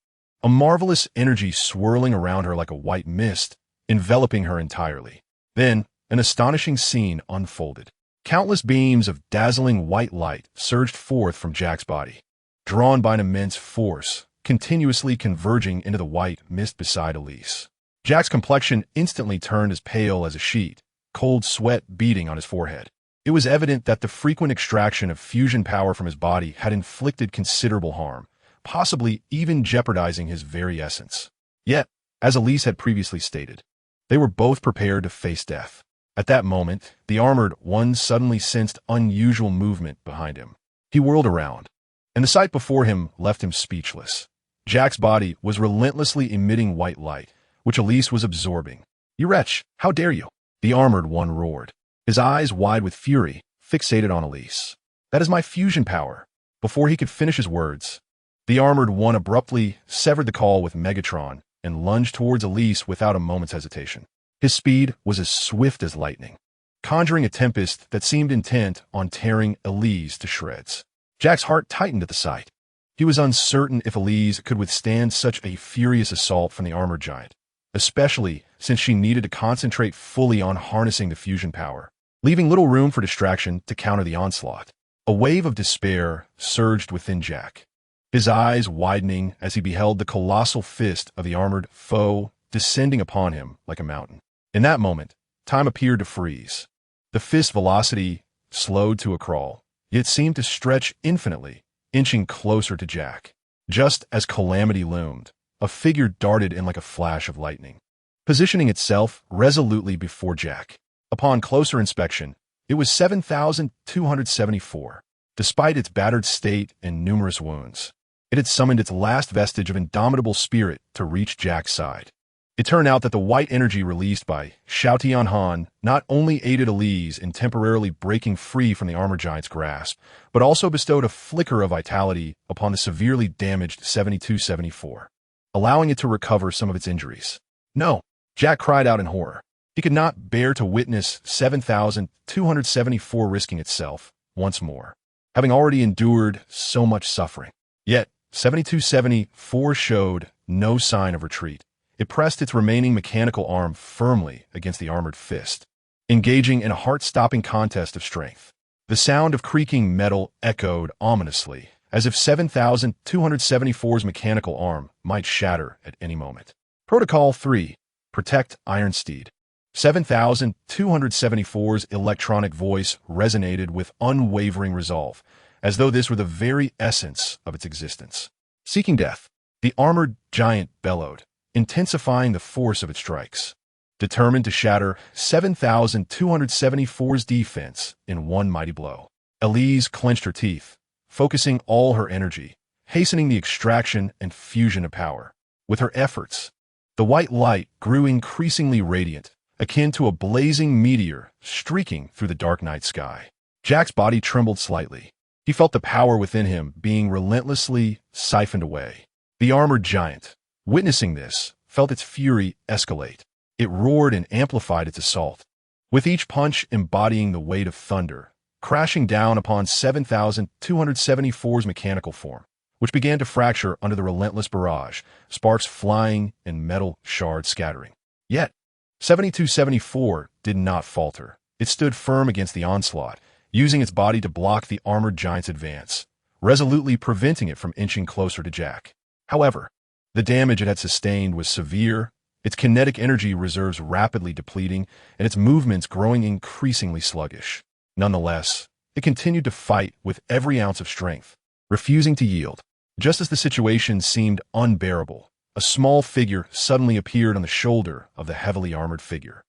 A marvelous energy swirling around her like a white mist, enveloping her entirely. Then, an astonishing scene unfolded. Countless beams of dazzling white light surged forth from Jack's body, drawn by an immense force, continuously converging into the white mist beside Elise. Jack's complexion instantly turned as pale as a sheet, cold sweat beading on his forehead. It was evident that the frequent extraction of fusion power from his body had inflicted considerable harm, possibly even jeopardizing his very essence. Yet, as Elise had previously stated, they were both prepared to face death. At that moment, the armored one suddenly sensed unusual movement behind him. He whirled around, and the sight before him left him speechless. Jack's body was relentlessly emitting white light, which Elise was absorbing. "You wretch, how dare you?" the armored one roared, his eyes wide with fury, fixated on Elise. "That is my fusion power." Before he could finish his words, the armored one abruptly severed the call with Megatron and lunged towards Elise without a moment's hesitation. His speed was as swift as lightning, conjuring a tempest that seemed intent on tearing Elise to shreds. Jack's heart tightened at the sight. He was uncertain if Elise could withstand such a furious assault from the armored giant, especially since she needed to concentrate fully on harnessing the fusion power, leaving little room for distraction to counter the onslaught. A wave of despair surged within Jack, his eyes widening as he beheld the colossal fist of the armored foe descending upon him like a mountain. In that moment, time appeared to freeze. The fist's velocity slowed to a crawl, yet seemed to stretch infinitely, inching closer to Jack. Just as calamity loomed, a figure darted in like a flash of lightning, positioning itself resolutely before Jack. Upon closer inspection, it was 7,274. Despite its battered state and numerous wounds, it had summoned its last vestige of indomitable spirit to reach Jack's side. It turned out that the white energy released by Xiao Tianhan not only aided Elise in temporarily breaking free from the armor giant's grasp, but also bestowed a flicker of vitality upon the severely damaged 7274, allowing it to recover some of its injuries. "No!" Jack cried out in horror. He could not bear to witness 7,274 risking itself once more, having already endured so much suffering. Yet, 7274 showed no sign of retreat. It pressed its remaining mechanical arm firmly against the armored fist, engaging in a heart-stopping contest of strength. The sound of creaking metal echoed ominously, as if 7,274's mechanical arm might shatter at any moment. Protocol 3. Protect Ironsteed. 7,274's electronic voice resonated with unwavering resolve, as though this were the very essence of its existence. Seeking death, the armored giant bellowed, intensifying the force of its strikes, determined to shatter 7,274's defense in one mighty blow. Elise clenched her teeth, focusing all her energy, hastening the extraction and fusion of power. With her efforts, the white light grew increasingly radiant, akin to a blazing meteor streaking through the dark night sky. Jack's body trembled slightly. He felt the power within him being relentlessly siphoned away. The armored giant, witnessing this, felt its fury escalate. It roared and amplified its assault, with each punch embodying the weight of thunder, crashing down upon 7,274's mechanical form, which began to fracture under the relentless barrage, sparks flying and metal shards scattering. Yet, 7274 did not falter. It stood firm against the onslaught, using its body to block the armored giant's advance, resolutely preventing it from inching closer to Jack. However, the damage it had sustained was severe its kinetic energy reserves rapidly depleting and its movements growing increasingly sluggish. Nonetheless, it continued to fight with every ounce of strength, refusing to yield. Just as the situation seemed unbearable, a small figure suddenly appeared on the shoulder of the heavily armored figure.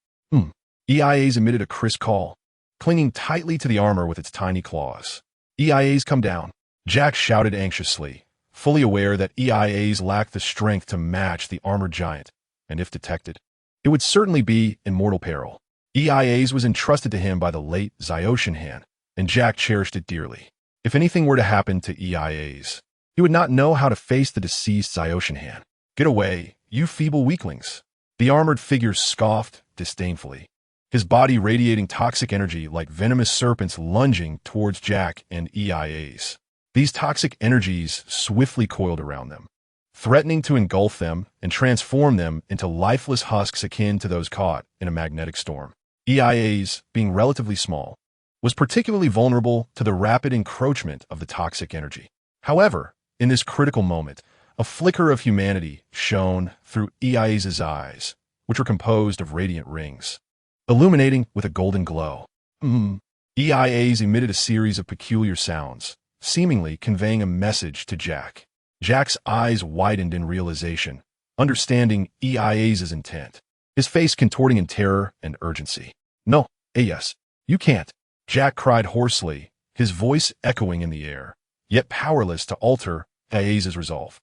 EIAs emitted a crisp call, clinging tightly to the armor with its tiny claws. EIAs, come down, Jack shouted anxiously, fully aware that EIAs lacked the strength to match the armored giant, and if detected, it would certainly be in mortal peril. EIAs was entrusted to him by the late Zyoshan Han, and Jack cherished it dearly. If anything were to happen to EIAs, he would not know how to face the deceased Zyoshan Han. Get away, you feeble weaklings. The armored figure scoffed disdainfully, his body radiating toxic energy like venomous serpents lunging towards Jack and EIAs. These toxic energies swiftly coiled around them, threatening to engulf them and transform them into lifeless husks akin to those caught in a magnetic storm. EIAs, being relatively small, was particularly vulnerable to the rapid encroachment of the toxic energy. However, in this critical moment, a flicker of humanity shone through EIA's eyes, which were composed of radiant rings, illuminating with a golden glow. EIAs emitted a series of peculiar sounds, seemingly conveying a message to Jack. Jack's eyes widened in realization, understanding EIA's intent, his face contorting in terror and urgency. No, yes, you can't, Jack cried hoarsely, his voice echoing in the air, yet powerless to alter EIA's resolve.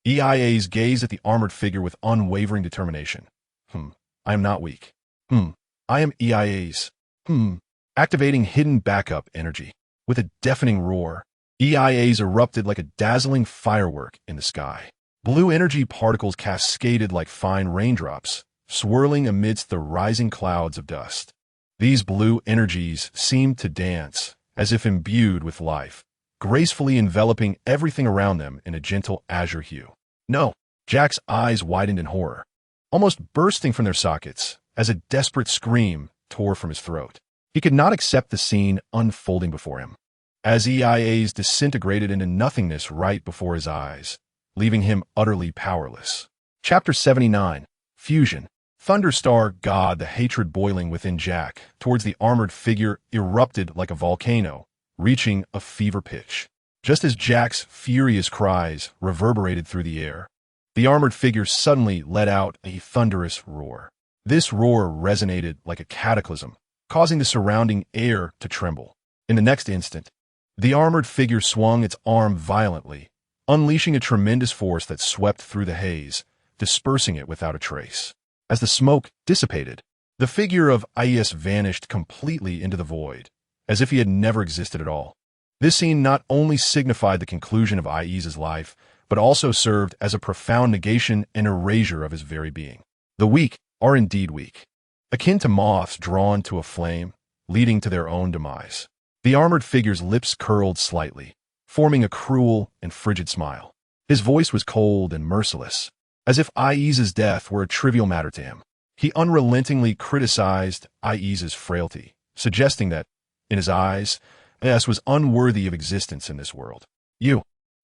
EIAs gazed at the armored figure with unwavering determination. I am not weak. I am EIAs. Activating hidden backup energy. With a deafening roar, EIAs erupted like a dazzling firework in the sky. Blue energy particles cascaded like fine raindrops, swirling amidst the rising clouds of dust. These blue energies seemed to dance, as if imbued with life, gracefully enveloping everything around them in a gentle azure hue. No, Jack's eyes widened in horror, almost bursting from their sockets as a desperate scream tore from his throat. He could not accept the scene unfolding before him, as EIAs disintegrated into nothingness right before his eyes, leaving him utterly powerless. Chapter 79, Fusion. Thunderstar God, the hatred boiling within Jack towards the armored figure erupted like a volcano, reaching a fever pitch. Just as Jack's furious cries reverberated through the air, the armored figure suddenly let out a thunderous roar. This roar resonated like a cataclysm, causing the surrounding air to tremble. In the next instant, the armored figure swung its arm violently, unleashing a tremendous force that swept through the haze, dispersing it without a trace. As the smoke dissipated, the figure of IES vanished completely into the void, as if he had never existed at all. This scene not only signified the conclusion of IES's life, but also served as a profound negation and erasure of his very being. The weak are indeed weak, akin to moths drawn to a flame, leading to their own demise. The armored figure's lips curled slightly, forming a cruel and frigid smile. His voice was cold and merciless, as if IES's death were a trivial matter to him. He unrelentingly criticized IES's frailty, suggesting that, in his eyes, IES was unworthy of existence in this world.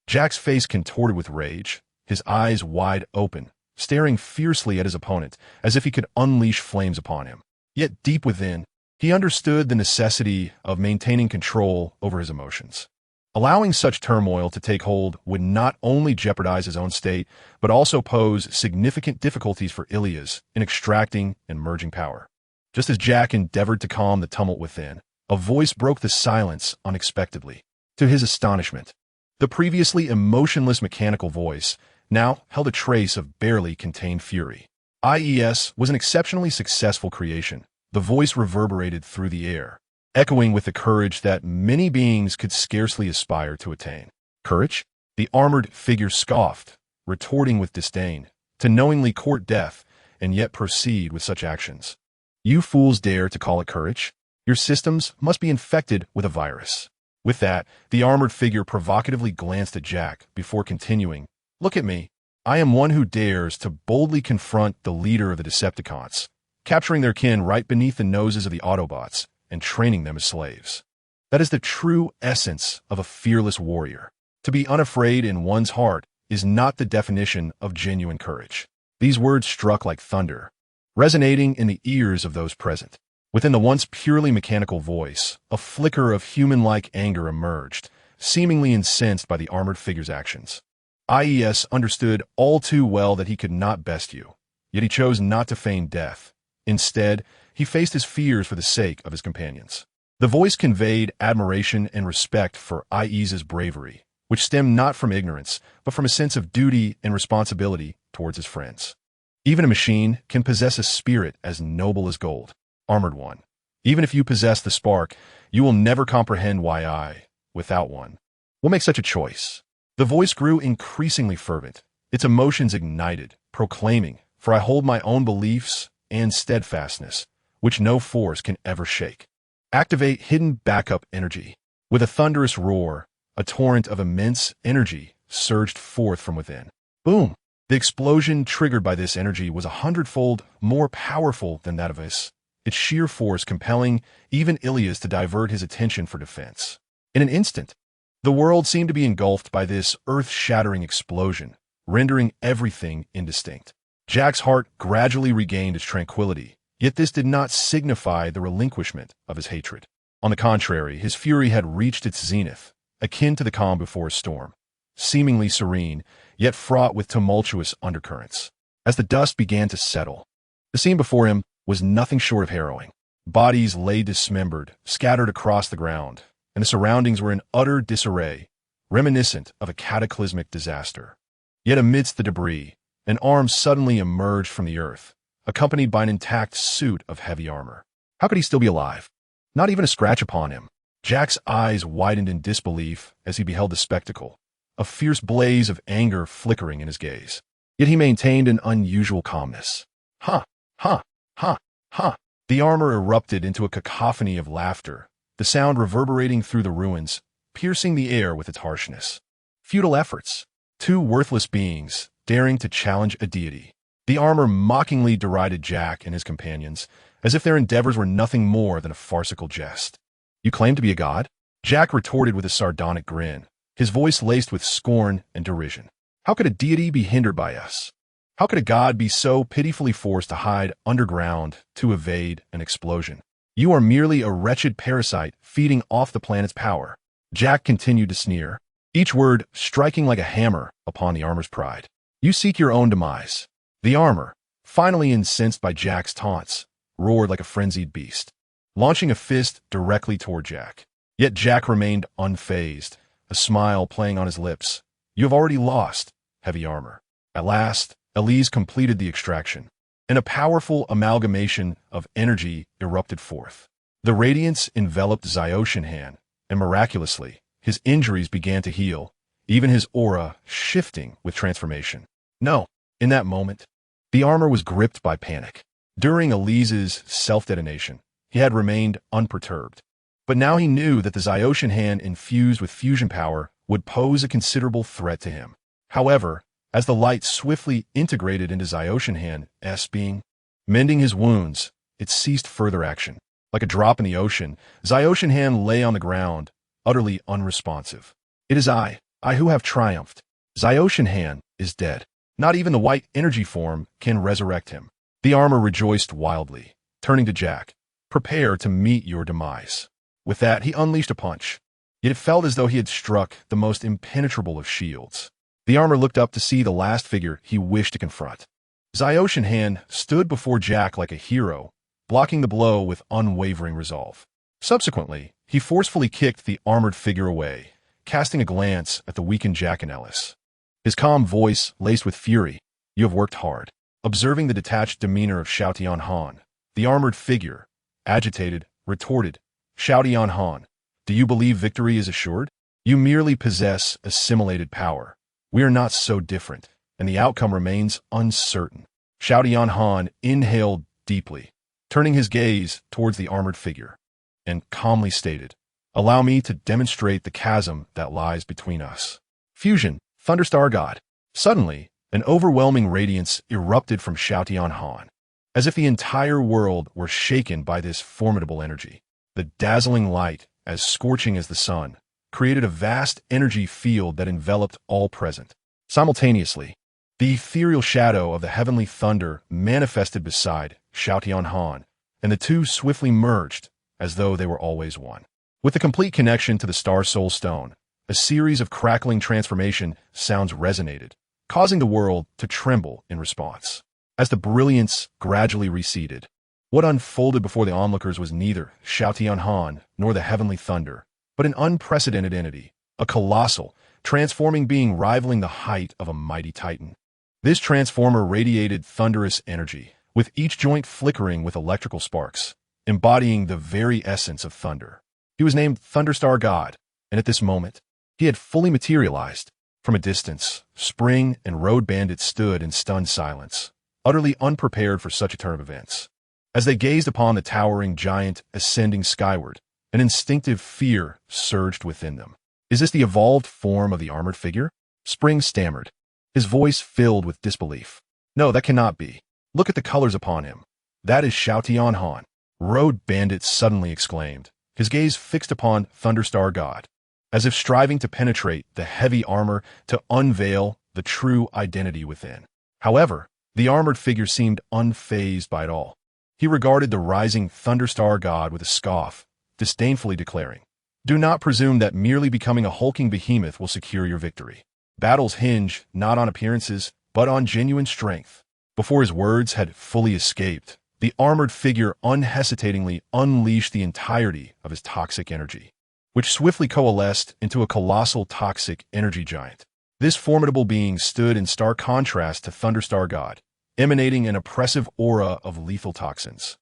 Jack's face contorted with rage, his eyes wide open, staring fiercely at his opponent as if he could unleash flames upon him. Yet deep within, he understood the necessity of maintaining control over his emotions. Allowing such turmoil to take hold would not only jeopardize his own state, but also pose significant difficulties for Ilias in extracting and merging power. Just as Jack endeavored to calm the tumult within, a voice broke the silence unexpectedly. To his astonishment, the previously emotionless mechanical voice now held a trace of barely contained fury. IES was an exceptionally successful creation. The voice reverberated through the air, echoing with the courage that many beings could scarcely aspire to attain. Courage? The armored figure scoffed, retorting with disdain, to knowingly court death and yet proceed with such actions. You fools dare to call it courage? Your systems must be infected with a virus. With that, the armored figure provocatively glanced at Jack before continuing, Look at me. I am one who dares to boldly confront the leader of the Decepticons, capturing their kin right beneath the noses of the Autobots and training them as slaves. That is the true essence of a fearless warrior. To be unafraid in one's heart is not the definition of genuine courage. These words struck like thunder, resonating in the ears of those present. Within the once purely mechanical voice, a flicker of human-like anger emerged, seemingly incensed by the armored figure's actions. IES understood all too well that he could not best you, yet he chose not to feign death. Instead, he faced his fears for the sake of his companions. The voice conveyed admiration and respect for IES's bravery, which stemmed not from ignorance, but from a sense of duty and responsibility towards his friends. Even a machine can possess a spirit as noble as gold. Armored One. Even if you possess the spark, you will never comprehend why I, without one, will make such a choice. The voice grew increasingly fervent, its emotions ignited, proclaiming, "For I hold my own beliefs and steadfastness, which no force can ever shake." Activate hidden backup energy. With a thunderous roar, a torrent of immense energy surged forth from within. Boom! The explosion triggered by this energy was 100-fold more powerful than that of us, its sheer force compelling even Ilias to divert his attention for defense. In an instant, the world seemed to be engulfed by this earth-shattering explosion, rendering everything indistinct. Jack's heart gradually regained its tranquility, yet this did not signify the relinquishment of his hatred. On the contrary, his fury had reached its zenith, akin to the calm before a storm, seemingly serene, yet fraught with tumultuous undercurrents. As the dust began to settle, the scene before him was nothing short of harrowing. Bodies lay dismembered, scattered across the ground, and the surroundings were in utter disarray, reminiscent of a cataclysmic disaster. Yet amidst the debris, an arm suddenly emerged from the earth, accompanied by an intact suit of heavy armor. How could he still be alive? Not even a scratch upon him. Jack's eyes widened in disbelief as he beheld the spectacle, a fierce blaze of anger flickering in his gaze. Yet he maintained an unusual calmness. Ha! Ha! Ha! Ha! The armor erupted into a cacophony of laughter, the sound reverberating through the ruins, piercing the air with its harshness. Futile efforts. Two worthless beings, daring to challenge a deity. The armor mockingly derided Jack and his companions, as if their endeavors were nothing more than a farcical jest. "You claim to be a god?" Jack retorted with a sardonic grin, his voice laced with scorn and derision. "How could a deity be hindered by us? How could a god be so pitifully forced to hide underground to evade an explosion? You are merely a wretched parasite feeding off the planet's power." Jack continued to sneer, each word striking like a hammer upon the armor's pride. "You seek your own demise." The armor, finally incensed by Jack's taunts, roared like a frenzied beast, launching a fist directly toward Jack. Yet Jack remained unfazed, a smile playing on his lips. "You have already lost, heavy armor." At last, Elise completed the extraction, and a powerful amalgamation of energy erupted forth. The radiance enveloped Zyoshinhan, and miraculously, his injuries began to heal, even his aura shifting with transformation. No, in that moment, the armor was gripped by panic. During Elise's self-detonation, he had remained unperturbed. But now he knew that the Zyoshinhan infused with fusion power would pose a considerable threat to him. However, as the light swiftly integrated into Zyoshinhan's being, mending his wounds, it ceased further action. Like a drop in the ocean, Zyoshinhan lay on the ground, utterly unresponsive. "It is I who have triumphed. Zyoshinhan is dead. Not even the white energy form can resurrect him." The armor rejoiced wildly, turning to Jack. "Prepare to meet your demise." With that, he unleashed a punch. Yet it felt as though he had struck the most impenetrable of shields. The armor looked up to see the last figure he wished to confront. Zyoshinhan stood before Jack like a hero, blocking the blow with unwavering resolve. Subsequently, he forcefully kicked the armored figure away, casting a glance at the weakened Jack and Ellis. His calm voice laced with fury. "You have worked hard." Observing the detached demeanor of Shao Tian Han, the armored figure, agitated, retorted, "Shao Tian Han, do you believe victory is assured? You merely possess assimilated power. We are not so different, and the outcome remains uncertain." Shao Tian Han inhaled deeply, turning his gaze towards the armored figure, and calmly stated, "Allow me to demonstrate the chasm that lies between us." Fusion, Thunderstar God. Suddenly, an overwhelming radiance erupted from Shao Tian Han, as if the entire world were shaken by this formidable energy. The dazzling light, as scorching as the sun, created a vast energy field that enveloped all present. Simultaneously, The ethereal shadow of the heavenly thunder manifested beside Xiaotian Han, and the two swiftly merged, as though they were always one. With the complete connection to the Star Soul Stone, a series of crackling transformation sounds resonated, causing the world to tremble in response. As the brilliance gradually receded, what unfolded before the onlookers was neither Xiaotian Han nor the heavenly thunder, but an unprecedented entity, a colossal, transforming being rivaling the height of a mighty titan. This transformer radiated thunderous energy, with each joint flickering with electrical sparks, embodying the very essence of thunder. He was named Thunderstar God, and at this moment, he had fully materialized. From a distance, Spring and Road Bandit stood in stunned silence, utterly unprepared for such a turn of events. As they gazed upon the towering giant ascending skyward, an instinctive fear surged within them. Is this the evolved form of the armored figure? Spring stammered, his voice filled with disbelief. No, that cannot be. Look at the colors upon him. That is Xiaotian Han. Road Bandit suddenly exclaimed, his gaze fixed upon Thunderstar God, as if striving to penetrate the heavy armor to unveil the true identity within. However, the armored figure seemed unfazed by it all. He regarded the rising Thunderstar God with a scoff, disdainfully declaring, "Do not presume that merely becoming a hulking behemoth will secure your victory. Battles hinge not on appearances, but on genuine strength." Before his words had fully escaped, the armored figure unhesitatingly unleashed the entirety of his toxic energy, which swiftly coalesced into a colossal toxic energy giant. This formidable being stood in stark contrast to Thunderstar God, emanating an oppressive aura of lethal toxins.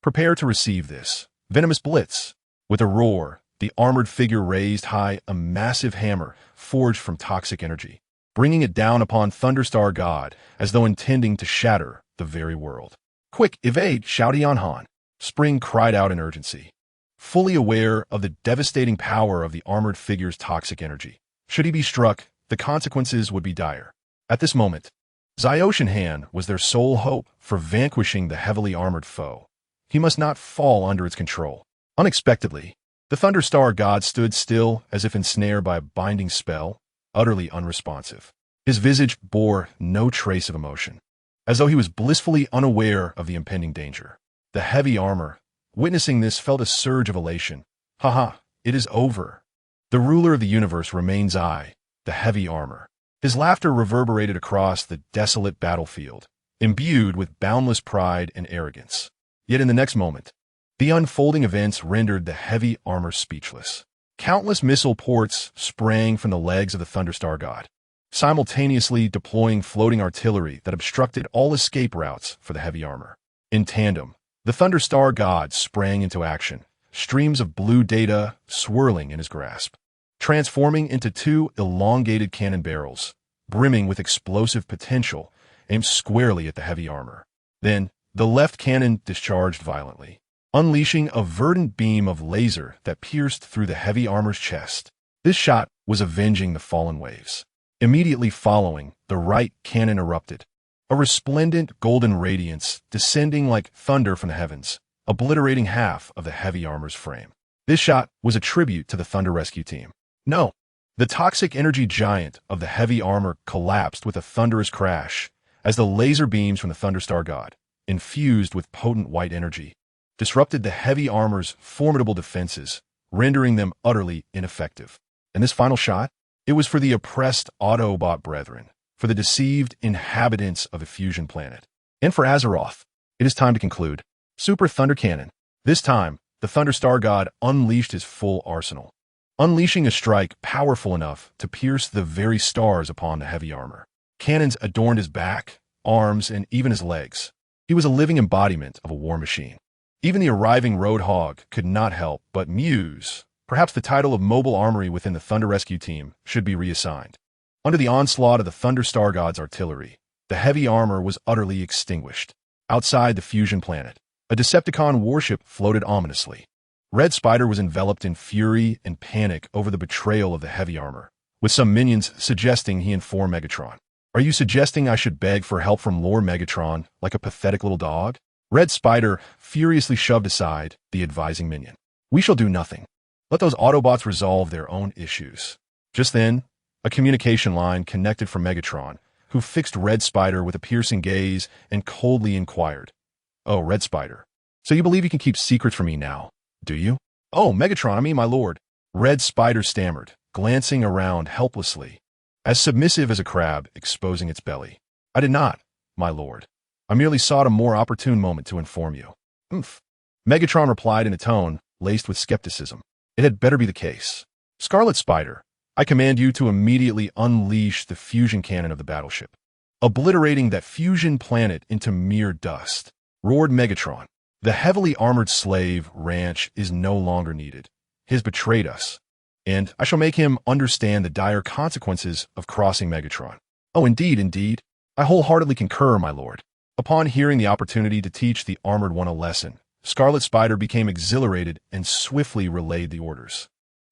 Prepare to receive this venomous blitz. With a roar, the armored figure raised high a massive hammer forged from toxic energy, bringing it down upon Thunderstar God as though intending to shatter the very world. "Quick, evade, Xiaotian Han!" Spring cried out in urgency, fully aware of the devastating power of the armored figure's toxic energy. Should he be struck, the consequences would be dire. At this moment, Xiaotian Han was their sole hope for vanquishing the heavily armored foe. He must not fall under its control. Unexpectedly, the Thunderstar God stood still as if ensnared by a binding spell, utterly unresponsive. His visage bore no trace of emotion, as though he was blissfully unaware of the impending danger. The heavy armor, witnessing this, felt a surge of elation. "Haha, it is over. The ruler of the universe remains I, the heavy armor." His laughter reverberated across the desolate battlefield, imbued with boundless pride and arrogance. Yet in the next moment, the unfolding events rendered the heavy armor speechless. Countless missile ports sprang from the legs of the Thunderstar God, simultaneously deploying floating artillery that obstructed all escape routes for the heavy armor. In tandem, the Thunderstar God sprang into action, streams of blue data swirling in his grasp, transforming into two elongated cannon barrels, brimming with explosive potential, aimed squarely at the heavy armor. Then, the left cannon discharged violently, unleashing a verdant beam of laser that pierced through the heavy armor's chest. This shot was avenging the fallen waves. Immediately following, the right cannon erupted, a resplendent golden radiance descending like thunder from the heavens, obliterating half of the heavy armor's frame. This shot was a tribute to the Thunder Rescue Team. No, the toxic energy giant of the heavy armor collapsed with a thunderous crash as the laser beams from the Thunderstar God, infused with potent white energy, disrupted the heavy armor's formidable defenses, rendering them utterly ineffective. And this final shot? It was for the oppressed Autobot brethren, for the deceived inhabitants of a fusion planet. And for Azeroth, it is time to conclude. Super Thunder Cannon. This time, the Thunderstar God unleashed his full arsenal, unleashing a strike powerful enough to pierce the very stars upon the heavy armor. Cannons adorned his back, arms, and even his legs. He was a living embodiment of a war machine. Even the arriving Roadhog could not help but muse. Perhaps the title of Mobile Armory within the Thunder Rescue Team should be reassigned. Under the onslaught of the Thunderstar God's artillery, the heavy armor was utterly extinguished. Outside the fusion planet, a Decepticon warship floated ominously. Red Spider was enveloped in fury and panic over the betrayal of the heavy armor, with some minions suggesting he inform Megatron. "Are you suggesting I should beg for help from Lord Megatron like a pathetic little dog?" Red Spider furiously shoved aside the advising minion. "We shall do nothing. Let those Autobots resolve their own issues." Just then, a communication line connected from Megatron, who fixed Red Spider with a piercing gaze and coldly inquired, "Oh, Red Spider, so you believe you can keep secrets from me now, do you?" "Oh, Megatron, I mean my lord," Red Spider stammered, glancing around helplessly, as submissive as a crab exposing its belly. "I did not, my lord. I merely sought a more opportune moment to inform you." "Umph." Megatron replied in a tone laced with skepticism. "It had better be the case. Scarlet Spider, I command you to immediately unleash the fusion cannon of the battleship, obliterating that fusion planet into mere dust," roared Megatron. "The heavily armored slave ranch is no longer needed. He has betrayed us, and I shall make him understand the dire consequences of crossing Megatron." "Oh, indeed, indeed. I wholeheartedly concur, my lord." Upon hearing the opportunity to teach the Armored One a lesson, Scarlet Spider became exhilarated and swiftly relayed the orders.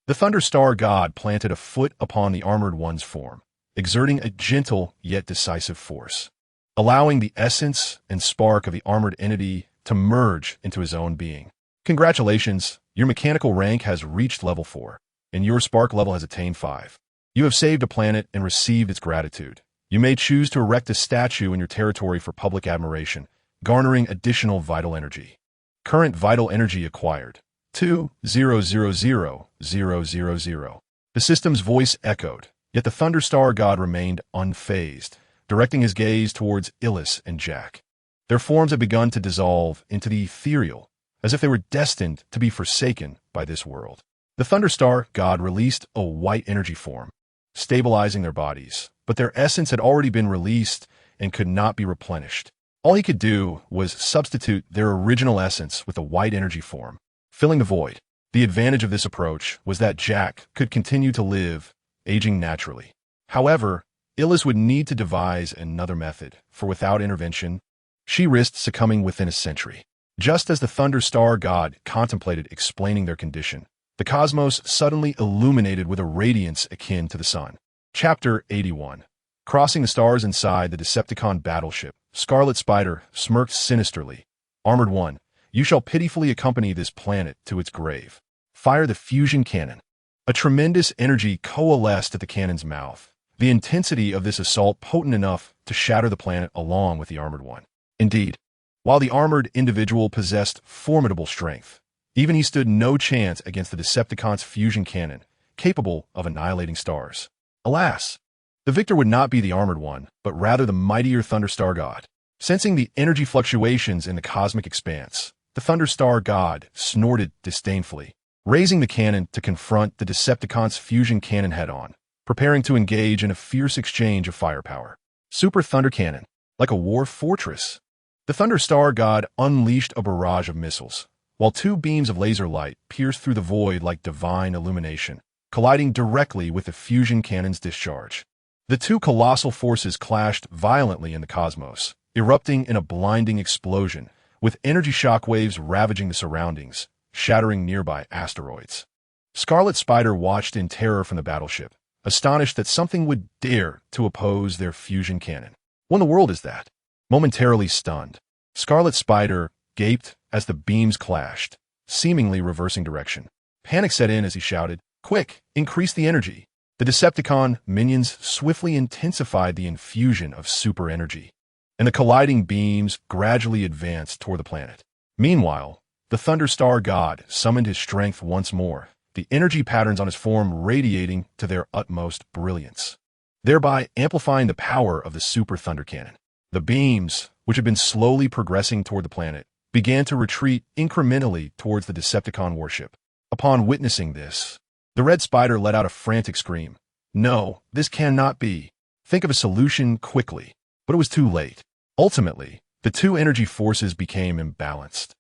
The Thunderstar God planted a foot upon the Armored One's form, exerting a gentle yet decisive force, allowing the essence and spark of the armored entity to merge into his own being. "Congratulations, your mechanical rank has reached level 4, and your spark level has attained 5. You have saved a planet and received its gratitude. You may choose to erect a statue in your territory for public admiration, garnering additional vital energy. Current vital energy acquired, 2,000,000. The system's voice echoed, yet the Thunderstar God remained unfazed, directing his gaze towards Illis and Jack. Their forms had begun to dissolve into the ethereal, as if they were destined to be forsaken by this world. The Thunderstar God released a white energy form, stabilizing their bodies, but their essence had already been released and could not be replenished. All he could do was substitute their original essence with a white energy form, filling the void. The advantage of this approach was that Jack could continue to live, aging naturally. However, Illis would need to devise another method, for without intervention, she risked succumbing within a century. Just as the Thunderstar God contemplated explaining their condition, the cosmos suddenly illuminated with a radiance akin to the sun. Chapter 81. Crossing the stars inside the Decepticon battleship, Scarlet Spider smirked sinisterly. "Armored One, you shall pitifully accompany this planet to its grave. Fire the fusion cannon." A tremendous energy coalesced at the cannon's mouth, the intensity of this assault potent enough to shatter the planet along with the Armored One. Indeed, while the armored individual possessed formidable strength, even he stood no chance against the Decepticon's fusion cannon, capable of annihilating stars. Alas, the victor would not be the Armored One, but rather the mightier Thunderstar God. Sensing the energy fluctuations in the cosmic expanse, the Thunderstar God snorted disdainfully, raising the cannon to confront the Decepticon's fusion cannon head-on, preparing to engage in a fierce exchange of firepower. Super Thunder Cannon, like a war fortress. The Thunderstar God unleashed a barrage of missiles, while two beams of laser light pierced through the void like divine illumination, colliding directly with the fusion cannon's discharge. The two colossal forces clashed violently in the cosmos, erupting in a blinding explosion, with energy shockwaves ravaging the surroundings, shattering nearby asteroids. Scarlet Spider watched in terror from the battleship, astonished that something would dare to oppose their fusion cannon. What in the world is that? Momentarily stunned, Scarlet Spider gaped as the beams clashed, seemingly reversing direction. Panic set in as he shouted, "Quick, increase the energy." The Decepticon minions swiftly intensified the infusion of super energy, and the colliding beams gradually advanced toward the planet. Meanwhile, the Thunderstar God summoned his strength once more, the energy patterns on his form radiating to their utmost brilliance, thereby amplifying the power of the Super Thunder Cannon. The beams, which had been slowly progressing toward the planet, began to retreat incrementally towards the Decepticon warship. Upon witnessing this, the Red Spider let out a frantic scream. "No, this cannot be. Think of a solution quickly." But it was too late. Ultimately, the two energy forces became imbalanced,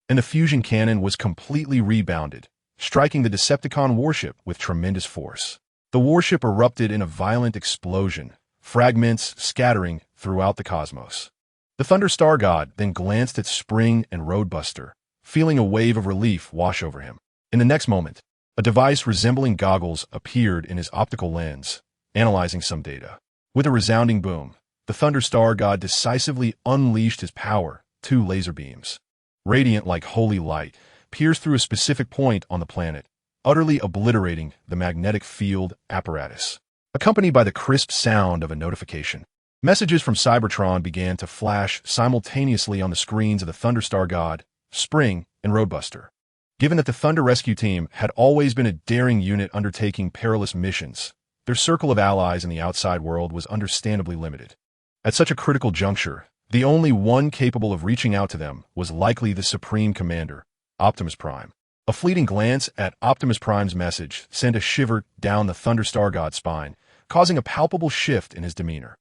and the fusion cannon was completely rebounded, striking the Decepticon warship with tremendous force. The warship erupted in a violent explosion, fragments scattering throughout the cosmos. The Thunderstar God then glanced at Spring and Roadbuster, feeling a wave of relief wash over him. In the next moment, a device resembling goggles appeared in his optical lens, analyzing some data. With a resounding boom, the Thunderstar God decisively unleashed his power. Two laser beams, radiant like holy light, pierced through a specific point on the planet, utterly obliterating the magnetic field apparatus, accompanied by the crisp sound of a notification. Messages from Cybertron began to flash simultaneously on the screens of the Thunderstar God, Spring, and Roadbuster. Given that the Thunder Rescue Team had always been a daring unit undertaking perilous missions, their circle of allies in the outside world was understandably limited. At such a critical juncture, the only one capable of reaching out to them was likely the Supreme Commander, Optimus Prime. A fleeting glance at Optimus Prime's message sent a shiver down the Thunderstar God's spine, causing a palpable shift in his demeanor.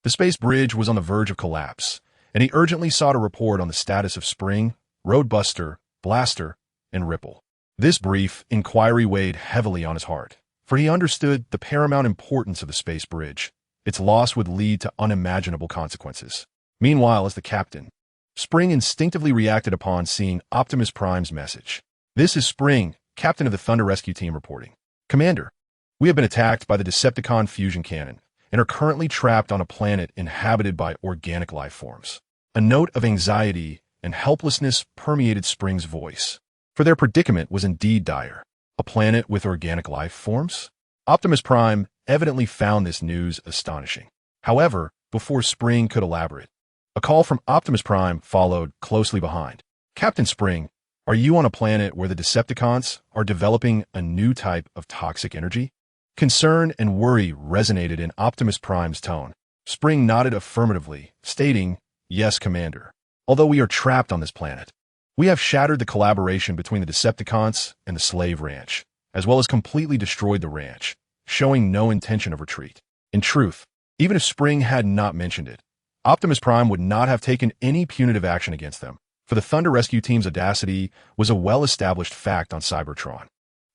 The space bridge was on the verge of collapse, and he urgently sought a report on the status of Spring, Roadbuster, Blaster, and Ripple. This brief inquiry weighed heavily on his heart, for he understood the paramount importance of the space bridge. Its loss would lead to unimaginable consequences. Meanwhile, as the captain, Spring instinctively reacted upon seeing Optimus Prime's message. "This is Spring, captain of the Thunder Rescue Team reporting. Commander, we have been attacked by the Decepticon fusion cannon and are currently trapped on a planet inhabited by organic life forms." A note of anxiety and helplessness permeated Spring's voice, for their predicament was indeed dire. A planet with organic life forms? Optimus Prime evidently found this news astonishing. However, before Spring could elaborate, a call from Optimus Prime followed closely behind. "Captain Spring, are you on a planet where the Decepticons are developing a new type of toxic energy?" Concern and worry resonated in Optimus Prime's tone. Spring nodded affirmatively, stating, "Yes, Commander. Although we are trapped on this planet, we have shattered the collaboration between the Decepticons and the Slave Ranch, as well as completely destroyed the ranch, showing no intention of retreat." In truth, even if Spring had not mentioned it, Optimus Prime would not have taken any punitive action against them, for the Thunder Rescue Team's audacity was a well-established fact on Cybertron.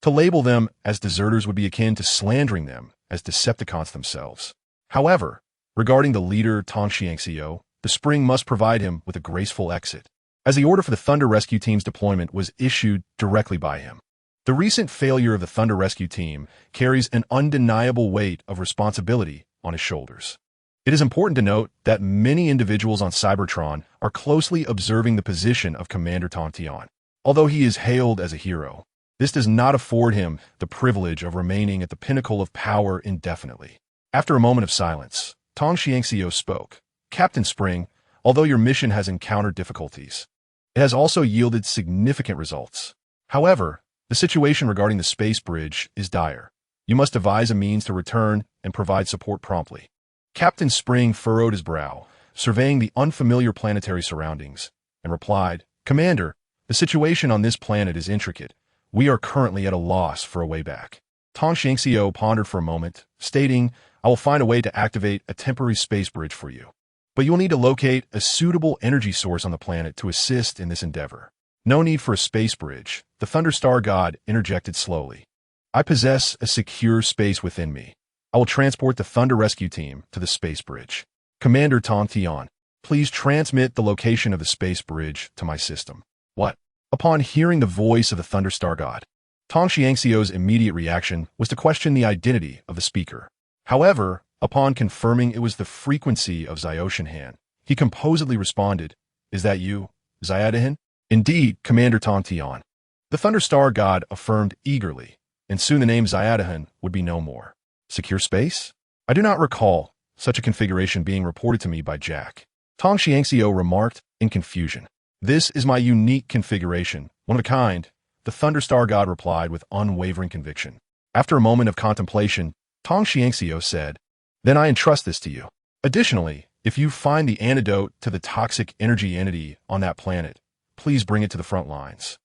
To label them as deserters would be akin to slandering them as Decepticons themselves. However, regarding the leader Tong Xiangxiu, the Spring must provide him with a graceful exit, as the order for the Thunder Rescue Team's deployment was issued directly by him. The recent failure of the Thunder Rescue Team carries an undeniable weight of responsibility on his shoulders. It is important to note that many individuals on Cybertron are closely observing the position of Commander Tong Tian. Although he is hailed as a hero, this does not afford him the privilege of remaining at the pinnacle of power indefinitely. After a moment of silence, Tong Xiangxiu spoke. "Captain Spring, although your mission has encountered difficulties, it has also yielded significant results. However, the situation regarding the space bridge is dire. You must devise a means to return and provide support promptly." Captain Spring furrowed his brow, surveying the unfamiliar planetary surroundings, and replied, "Commander, the situation on this planet is intricate. We are currently at a loss for a way back." Tong Xiangxiu pondered for a moment, stating, "I will find a way to activate a temporary space bridge for you. But you will need to locate a suitable energy source on the planet to assist in this endeavor." "No need for a space bridge," the Thunderstar God interjected slowly. "I possess a secure space within me. I will transport the Thunder Rescue Team to the space bridge. Commander Tong Tian, please transmit the location of the space bridge to my system." "What?" Upon hearing the voice of the Thunderstar God, Tong Xiangxiu's immediate reaction was to question the identity of the speaker. However, upon confirming it was the frequency of Xiaoshenhan, he composedly responded, "Is that you, Xiaodahin?" "Indeed, Commander Tong Tian." The Thunderstar God affirmed eagerly, and soon the name Xiaodahin would be no more. "Secure space? I do not recall such a configuration being reported to me by Jack." Tong Xiangxiu remarked in confusion. "This is my unique configuration, one of a kind," the Thunderstar God replied with unwavering conviction. After a moment of contemplation, Tong Xiangxiu said, "Then I entrust this to you. Additionally, if you find the antidote to the toxic energy entity on that planet, please bring it to the front lines."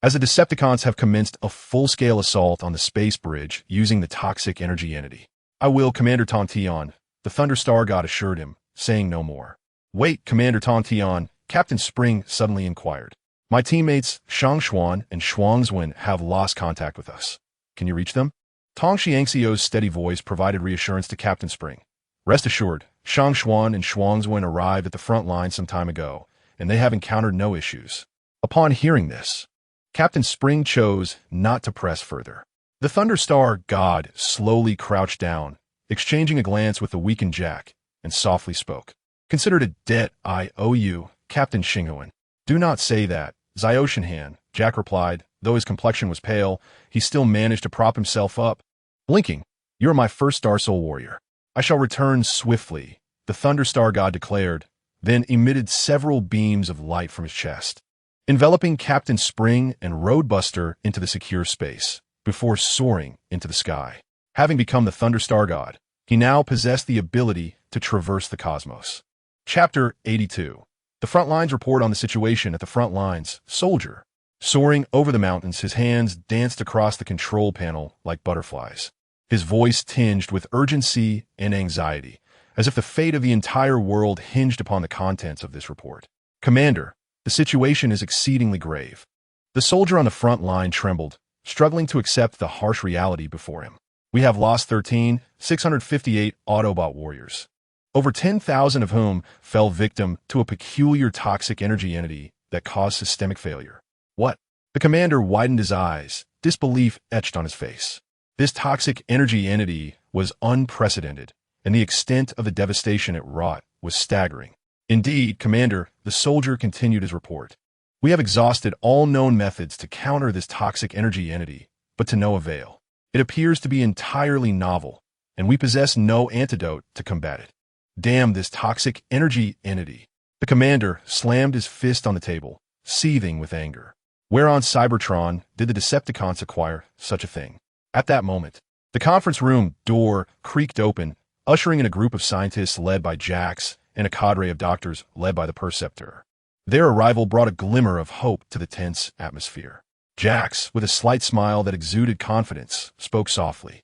As the Decepticons have commenced a full-scale assault on the space bridge using the toxic energy entity. "I will, Commander Tong Tian," the Thunderstar God assured him, saying no more. "Wait, Commander Tong Tian," Captain Spring suddenly inquired. "My teammates Shang Xuan and Shuangzwen have lost contact with us. Can you reach them?" Tong Xiangxiu's steady voice provided reassurance to Captain Spring. "Rest assured, Shang Xuan and Shuangzwen arrived at the front line some time ago, and they have encountered no issues." Upon hearing this, Captain Spring chose not to press further. The Thunderstar God slowly crouched down, exchanging a glance with the weakened Jack, and softly spoke. "Consider it a debt I owe you, Captain Xinghuan." "Do not say that, Xiaoshenhan," Jack replied. Though his complexion was pale, he still managed to prop himself up. Blinking, "You are my first Star Soul warrior. I shall return swiftly, the Thunderstar God declared, then emitted several beams of light from his chest, enveloping Captain Spring and Roadbuster into the secure space, before soaring into the sky. Having become the Thunderstar God, he now possessed the ability to traverse the cosmos. Chapter 82. The front lines report on the situation at the front lines. Soldier. Soaring over the mountains, his hands danced across the control panel like butterflies. His voice tinged with urgency and anxiety, as if the fate of the entire world hinged upon the contents of this report. Commander, the situation is exceedingly grave. The soldier on the front line trembled, struggling to accept the harsh reality before him. We have lost 13,658 Autobot warriors, over 10,000 of whom fell victim to a peculiar toxic energy entity that caused systemic failure. What? The commander widened his eyes, disbelief etched on his face. This toxic energy entity was unprecedented, and the extent of the devastation it wrought was staggering. Indeed, Commander, the soldier continued his report. We have exhausted all known methods to counter this toxic energy entity, but to no avail. It appears to be entirely novel, and we possess no antidote to combat it. Damn this toxic energy entity. The commander slammed his fist on the table, seething with anger. Where on Cybertron did the Decepticons acquire such a thing? At that moment, the conference room door creaked open, ushering in a group of scientists led by Jax and a cadre of doctors led by the Perceptor. Their arrival brought a glimmer of hope to the tense atmosphere. Jax, with a slight smile that exuded confidence, spoke softly.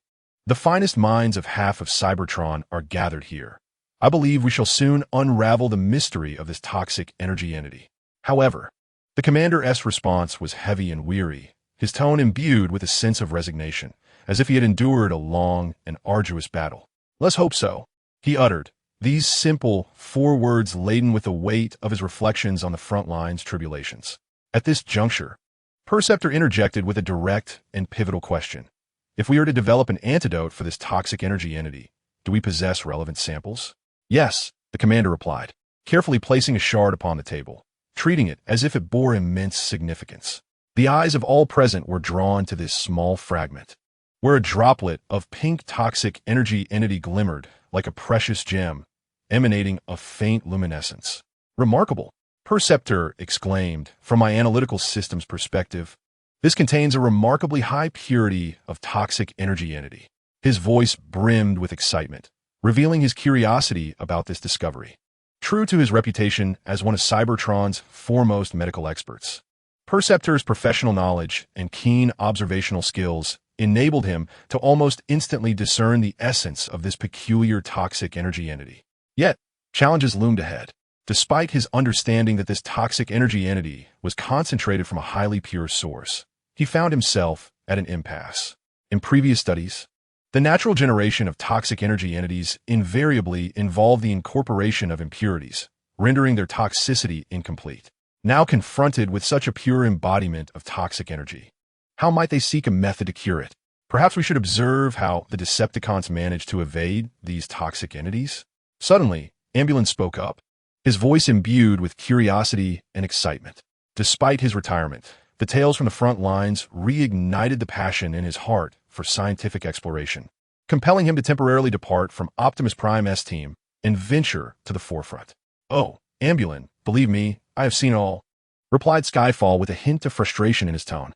The finest minds of half of Cybertron are gathered here. I believe we shall soon unravel the mystery of this toxic energy entity. However, the commander's response was heavy and weary, his tone imbued with a sense of resignation, as if he had endured a long and arduous battle. Let's hope so, he uttered, these simple 4 words laden with the weight of his reflections on the front line's tribulations. At this juncture, Perceptor interjected with a direct and pivotal question. If we are to develop an antidote for this toxic energy entity, do we possess relevant samples? Yes, the commander replied, carefully placing a shard upon the table, treating it as if it bore immense significance. The eyes of all present were drawn to this small fragment, where a droplet of pink toxic energy entity glimmered like a precious gem, emanating a faint luminescence. Remarkable, Perceptor exclaimed, from my analytical system's perspective. This contains a remarkably high purity of toxic energy entity. His voice brimmed with excitement, revealing his curiosity about this discovery. True to his reputation as one of Cybertron's foremost medical experts, Perceptor's professional knowledge and keen observational skills enabled him to almost instantly discern the essence of this peculiar toxic energy entity. Yet, challenges loomed ahead. Despite his understanding that this toxic energy entity was concentrated from a highly pure source, he found himself at an impasse. In previous studies, the natural generation of toxic energy entities invariably involved the incorporation of impurities, rendering their toxicity incomplete. Now confronted with such a pure embodiment of toxic energy, how might they seek a method to cure it? Perhaps we should observe how the Decepticons managed to evade these toxic entities? Suddenly, Ambulance spoke up, his voice imbued with curiosity and excitement. Despite his retirement, the tales from the front lines reignited the passion in his heart for scientific exploration, compelling him to temporarily depart from Optimus Prime's team and venture to the forefront. Oh, Ambulance, believe me, I have seen all, replied Skyfall with a hint of frustration in his tone.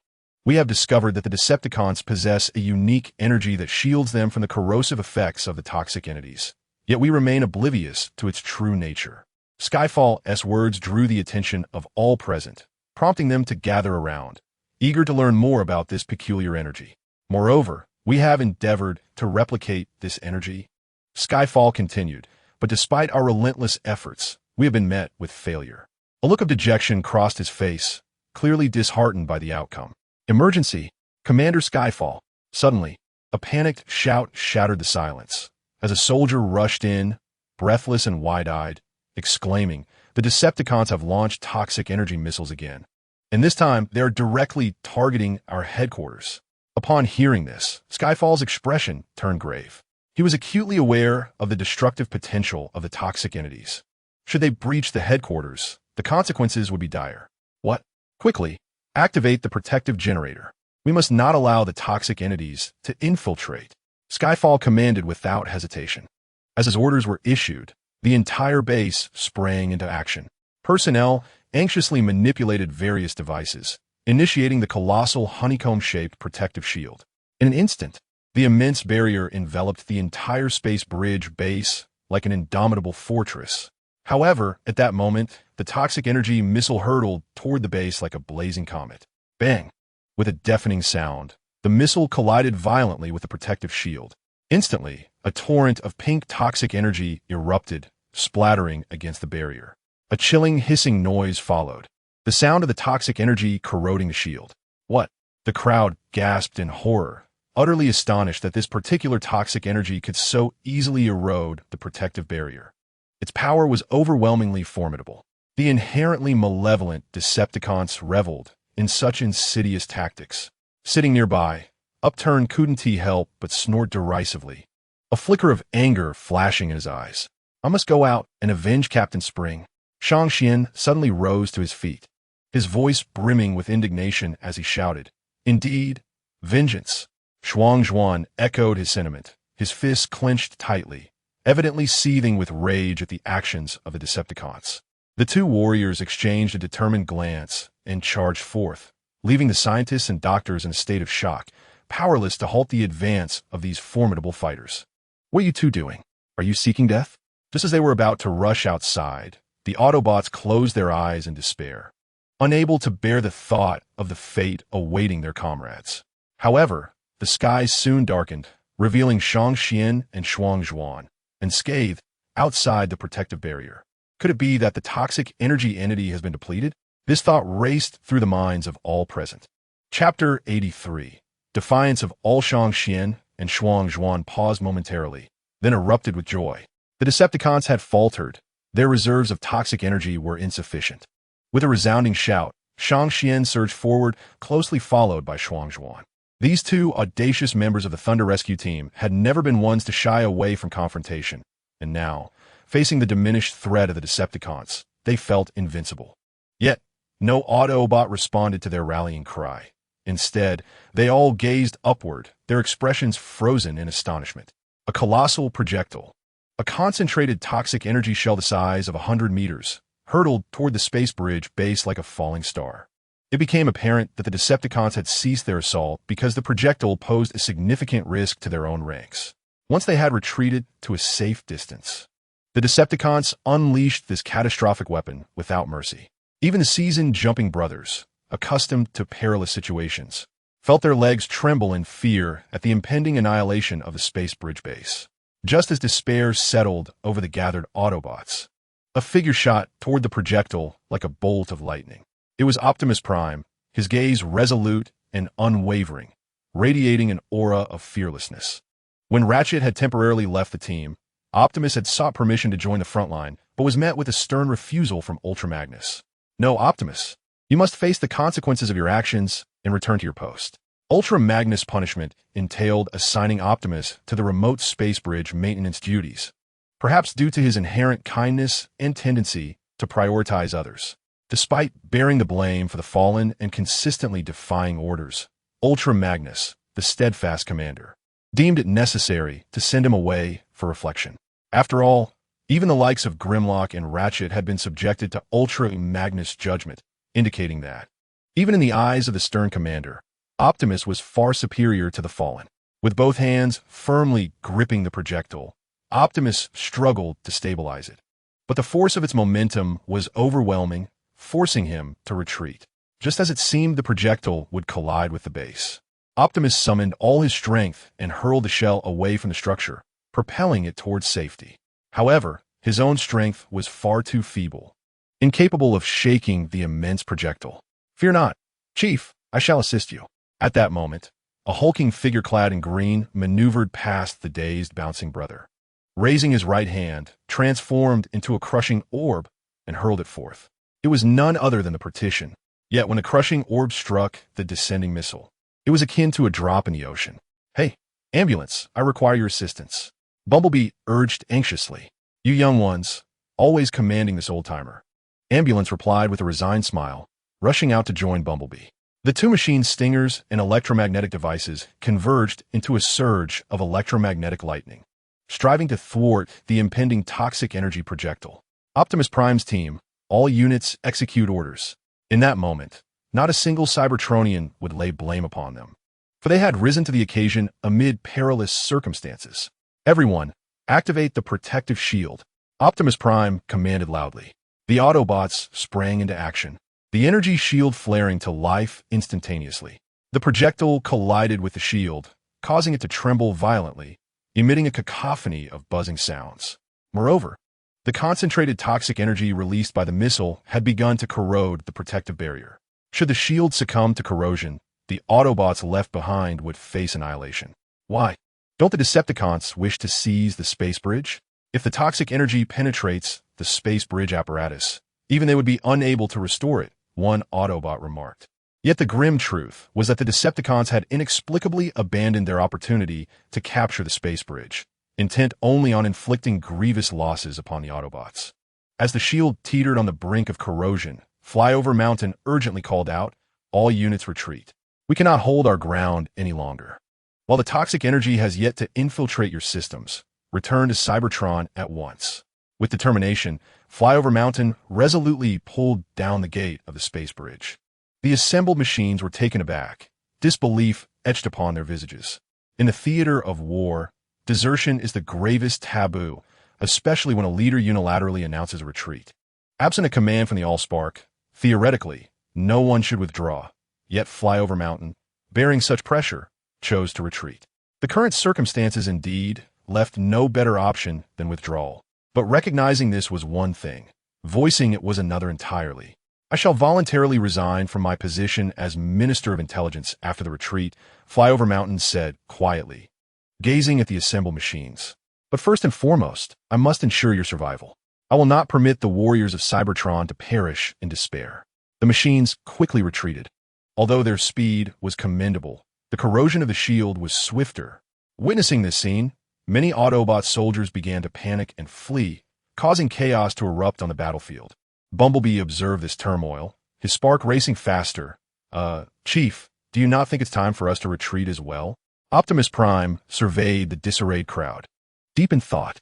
We have discovered that the Decepticons possess a unique energy that shields them from the corrosive effects of the toxic entities, yet we remain oblivious to its true nature. Skyfall's words drew the attention of all present, prompting them to gather around, eager to learn more about this peculiar energy. Moreover, we have endeavored to replicate this energy, Skyfall continued, but despite our relentless efforts, we have been met with failure. A look of dejection crossed his face, clearly disheartened by the outcome. Emergency, Commander Skyfall. Suddenly, a panicked shout shattered the silence, as a soldier rushed in, breathless and wide-eyed, exclaiming, the Decepticons have launched toxic energy missiles again. And this time, they are directly targeting our headquarters. Upon hearing this, Skyfall's expression turned grave. He was acutely aware of the destructive potential of the toxic entities. Should they breach the headquarters, the consequences would be dire. What? Quickly, activate the protective generator. We must not allow the toxic entities to infiltrate, Skyfall commanded without hesitation. As his orders were issued, the entire base sprang into action. Personnel anxiously manipulated various devices, initiating the colossal honeycomb-shaped protective shield. In an instant, the immense barrier enveloped the entire space bridge base like an indomitable fortress. However, at that moment, the toxic energy missile hurtled toward the base like a blazing comet. Bang! With a deafening sound, the missile collided violently with the protective shield. Instantly, a torrent of pink toxic energy erupted, splattering against the barrier. A chilling, hissing noise followed, the sound of the toxic energy corroding the shield. What? The crowd gasped in horror, utterly astonished that this particular toxic energy could so easily erode the protective barrier. Its power was overwhelmingly formidable. The inherently malevolent Decepticons reveled in such insidious tactics. Sitting nearby, Upturn couldn't he help but snort derisively, a flicker of anger flashing in his eyes. I must go out and avenge Captain Spring. Shang Xian suddenly rose to his feet, his voice brimming with indignation as he shouted, "Indeed, vengeance." Shuang Zhuan echoed his sentiment, his fists clenched tightly, evidently seething with rage at the actions of the Decepticons. The two warriors exchanged a determined glance and charged forth, leaving the scientists and doctors in a state of shock, powerless to halt the advance of these formidable fighters. "What are you two doing? Are you seeking death?" Just as they were about to rush outside, the Autobots closed their eyes in despair, unable to bear the thought of the fate awaiting their comrades. However, the skies soon darkened, revealing Shang Xian and Shuang Zhuan, unscathed, outside the protective barrier. Could it be that the toxic energy entity has been depleted? This thought raced through the minds of all present. Chapter 83. Defiance of all. Shang Xian and Shuang Zhuan paused momentarily, then erupted with joy. The Decepticons had faltered. Their reserves of toxic energy were insufficient. With a resounding shout, Shang Xian surged forward, closely followed by Shuang Zhuan. These two audacious members of the Thunder Rescue Team had never been ones to shy away from confrontation, and now, facing the diminished threat of the Decepticons, they felt invincible. Yet, no Autobot responded to their rallying cry. Instead, they all gazed upward, their expressions frozen in astonishment. A colossal projectile, a concentrated toxic energy shell the size of 100 meters, hurtled toward the space bridge base like a falling star. It became apparent that the Decepticons had ceased their assault because the projectile posed a significant risk to their own ranks. Once they had retreated to a safe distance, the Decepticons unleashed this catastrophic weapon without mercy. Even the seasoned jumping brothers, accustomed to perilous situations, felt their legs tremble in fear at the impending annihilation of the space bridge base. Just as despair settled over the gathered Autobots, a figure shot toward the projectile like a bolt of lightning. It was Optimus Prime, his gaze resolute and unwavering, radiating an aura of fearlessness. When Ratchet had temporarily left the team, Optimus had sought permission to join the front line, but was met with a stern refusal from Ultra Magnus. "No, Optimus. You must face the consequences of your actions and return to your post." Ultra Magnus' punishment entailed assigning Optimus to the remote space bridge maintenance duties, perhaps due to his inherent kindness and tendency to prioritize others. Despite bearing the blame for the fallen and consistently defying orders, Ultra Magnus, the steadfast commander, deemed it necessary to send him away for reflection. After all, even the likes of Grimlock and Ratchet had been subjected to Ultra Magnus' judgment, indicating that, even in the eyes of the stern commander, Optimus was far superior to the fallen. With both hands firmly gripping the projectile, Optimus struggled to stabilize it. But the force of its momentum was overwhelming, forcing him to retreat. Just as it seemed the projectile would collide with the base, Optimus summoned all his strength and hurled the shell away from the structure, propelling it towards safety. However, his own strength was far too feeble, incapable of shaking the immense projectile. "Fear not, Chief, I shall assist you." At that moment, a hulking figure clad in green maneuvered past the dazed bouncing brother, raising his right hand, transformed into a crushing orb, and hurled it forth. It was none other than the partition. Yet when the crushing orb struck the descending missile, it was akin to a drop in the ocean. "Hey, ambulance, I require your assistance," Bumblebee urged anxiously. "You young ones, always commanding this old-timer." Ambulance replied with a resigned smile, rushing out to join Bumblebee. The two machine stingers and electromagnetic devices converged into a surge of electromagnetic lightning. striving to thwart the impending toxic energy projectile. Optimus Prime's team, all units execute orders. In that moment, not a single Cybertronian would lay blame upon them, for they had risen to the occasion amid perilous circumstances. Everyone, activate the protective shield. Optimus Prime commanded loudly. The Autobots sprang into action, the energy shield flaring to life instantaneously. The projectile collided with the shield, causing it to tremble violently, emitting a cacophony of buzzing sounds. Moreover, the concentrated toxic energy released by the missile had begun to corrode the protective barrier. Should the shield succumb to corrosion, the Autobots left behind would face annihilation. Why? Don't the Decepticons wish to seize the space bridge? If the toxic energy penetrates the space bridge apparatus, even they would be unable to restore it, one Autobot remarked. Yet the grim truth was that the Decepticons had inexplicably abandoned their opportunity to capture the space bridge, intent only on inflicting grievous losses upon the Autobots. As the shield teetered on the brink of corrosion, Flyover Mountain urgently called out, "All units retreat. We cannot hold our ground any longer. While the toxic energy has yet to infiltrate your systems, return to Cybertron at once." With determination, Flyover Mountain resolutely pulled down the gate of the space bridge. The assembled machines were taken aback, disbelief etched upon their visages. In the theater of war, desertion is the gravest taboo, especially when a leader unilaterally announces a retreat. Absent a command from the Allspark, theoretically, no one should withdraw. Yet Flyover Mountain, bearing such pressure, chose to retreat. The current circumstances, indeed, left no better option than withdrawal. But recognizing this was one thing. Voicing it was another entirely. "I shall voluntarily resign from my position as Minister of Intelligence after the retreat," Flyover Mountain said quietly, gazing at the assembled machines. "But first and foremost, I must ensure your survival. I will not permit the warriors of Cybertron to perish in despair." The machines quickly retreated. Although their speed was commendable, the corrosion of the shield was swifter. Witnessing this scene, many Autobot soldiers began to panic and flee, causing chaos to erupt on the battlefield. Bumblebee observed this turmoil, his spark racing faster. Chief, do you not think it's time for us to retreat as well?" Optimus Prime surveyed the disarrayed crowd, deep in thought.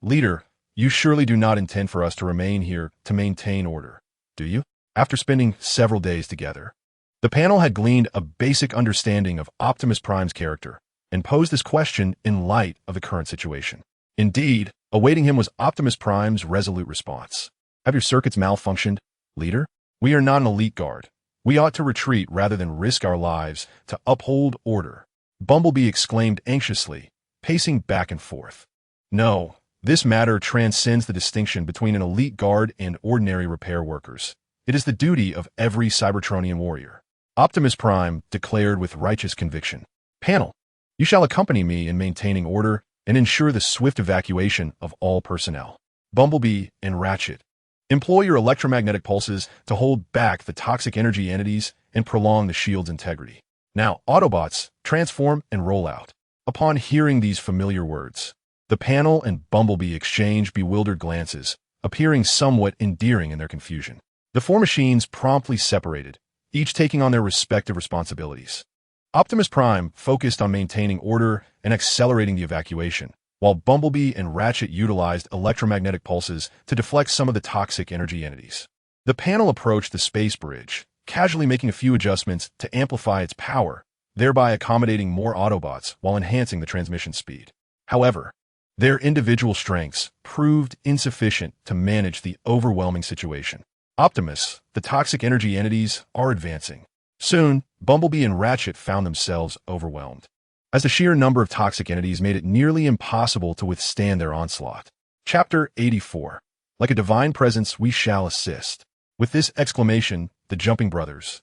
Leader, you surely do not intend for us to remain here to maintain order, do you?" After spending several days together, the panel had gleaned a basic understanding of Optimus Prime's character and posed this question in light of the current situation. Indeed, awaiting him was Optimus Prime's resolute response. "Have your circuits malfunctioned, leader? We are not an elite guard. We ought to retreat rather than risk our lives to uphold order." Bumblebee exclaimed anxiously, pacing back and forth. "No, this matter transcends the distinction between an elite guard and ordinary repair workers. It is the duty of every Cybertronian warrior," Optimus Prime declared with righteous conviction. "Panel, you shall accompany me in maintaining order and ensure the swift evacuation of all personnel. Bumblebee and Ratchet, employ your electromagnetic pulses to hold back the toxic energy entities and prolong the shield's integrity. Now, Autobots, transform and roll out." Upon hearing these familiar words, the panel and Bumblebee exchanged bewildered glances, appearing somewhat endearing in their confusion. The four machines promptly separated, each taking on their respective responsibilities. Optimus Prime focused on maintaining order and accelerating the evacuation, while Bumblebee and Ratchet utilized electromagnetic pulses to deflect some of the toxic energy entities. The panel approached the space bridge, casually making a few adjustments to amplify its power, thereby accommodating more Autobots while enhancing the transmission speed. However, their individual strengths proved insufficient to manage the overwhelming situation. "Optimus, the toxic energy entities are advancing." Soon, Bumblebee and Ratchet found themselves overwhelmed, as the sheer number of toxic entities made it nearly impossible to withstand their onslaught. Chapter 84. Like a divine presence, we shall assist. With this exclamation, the Jumping Brothers,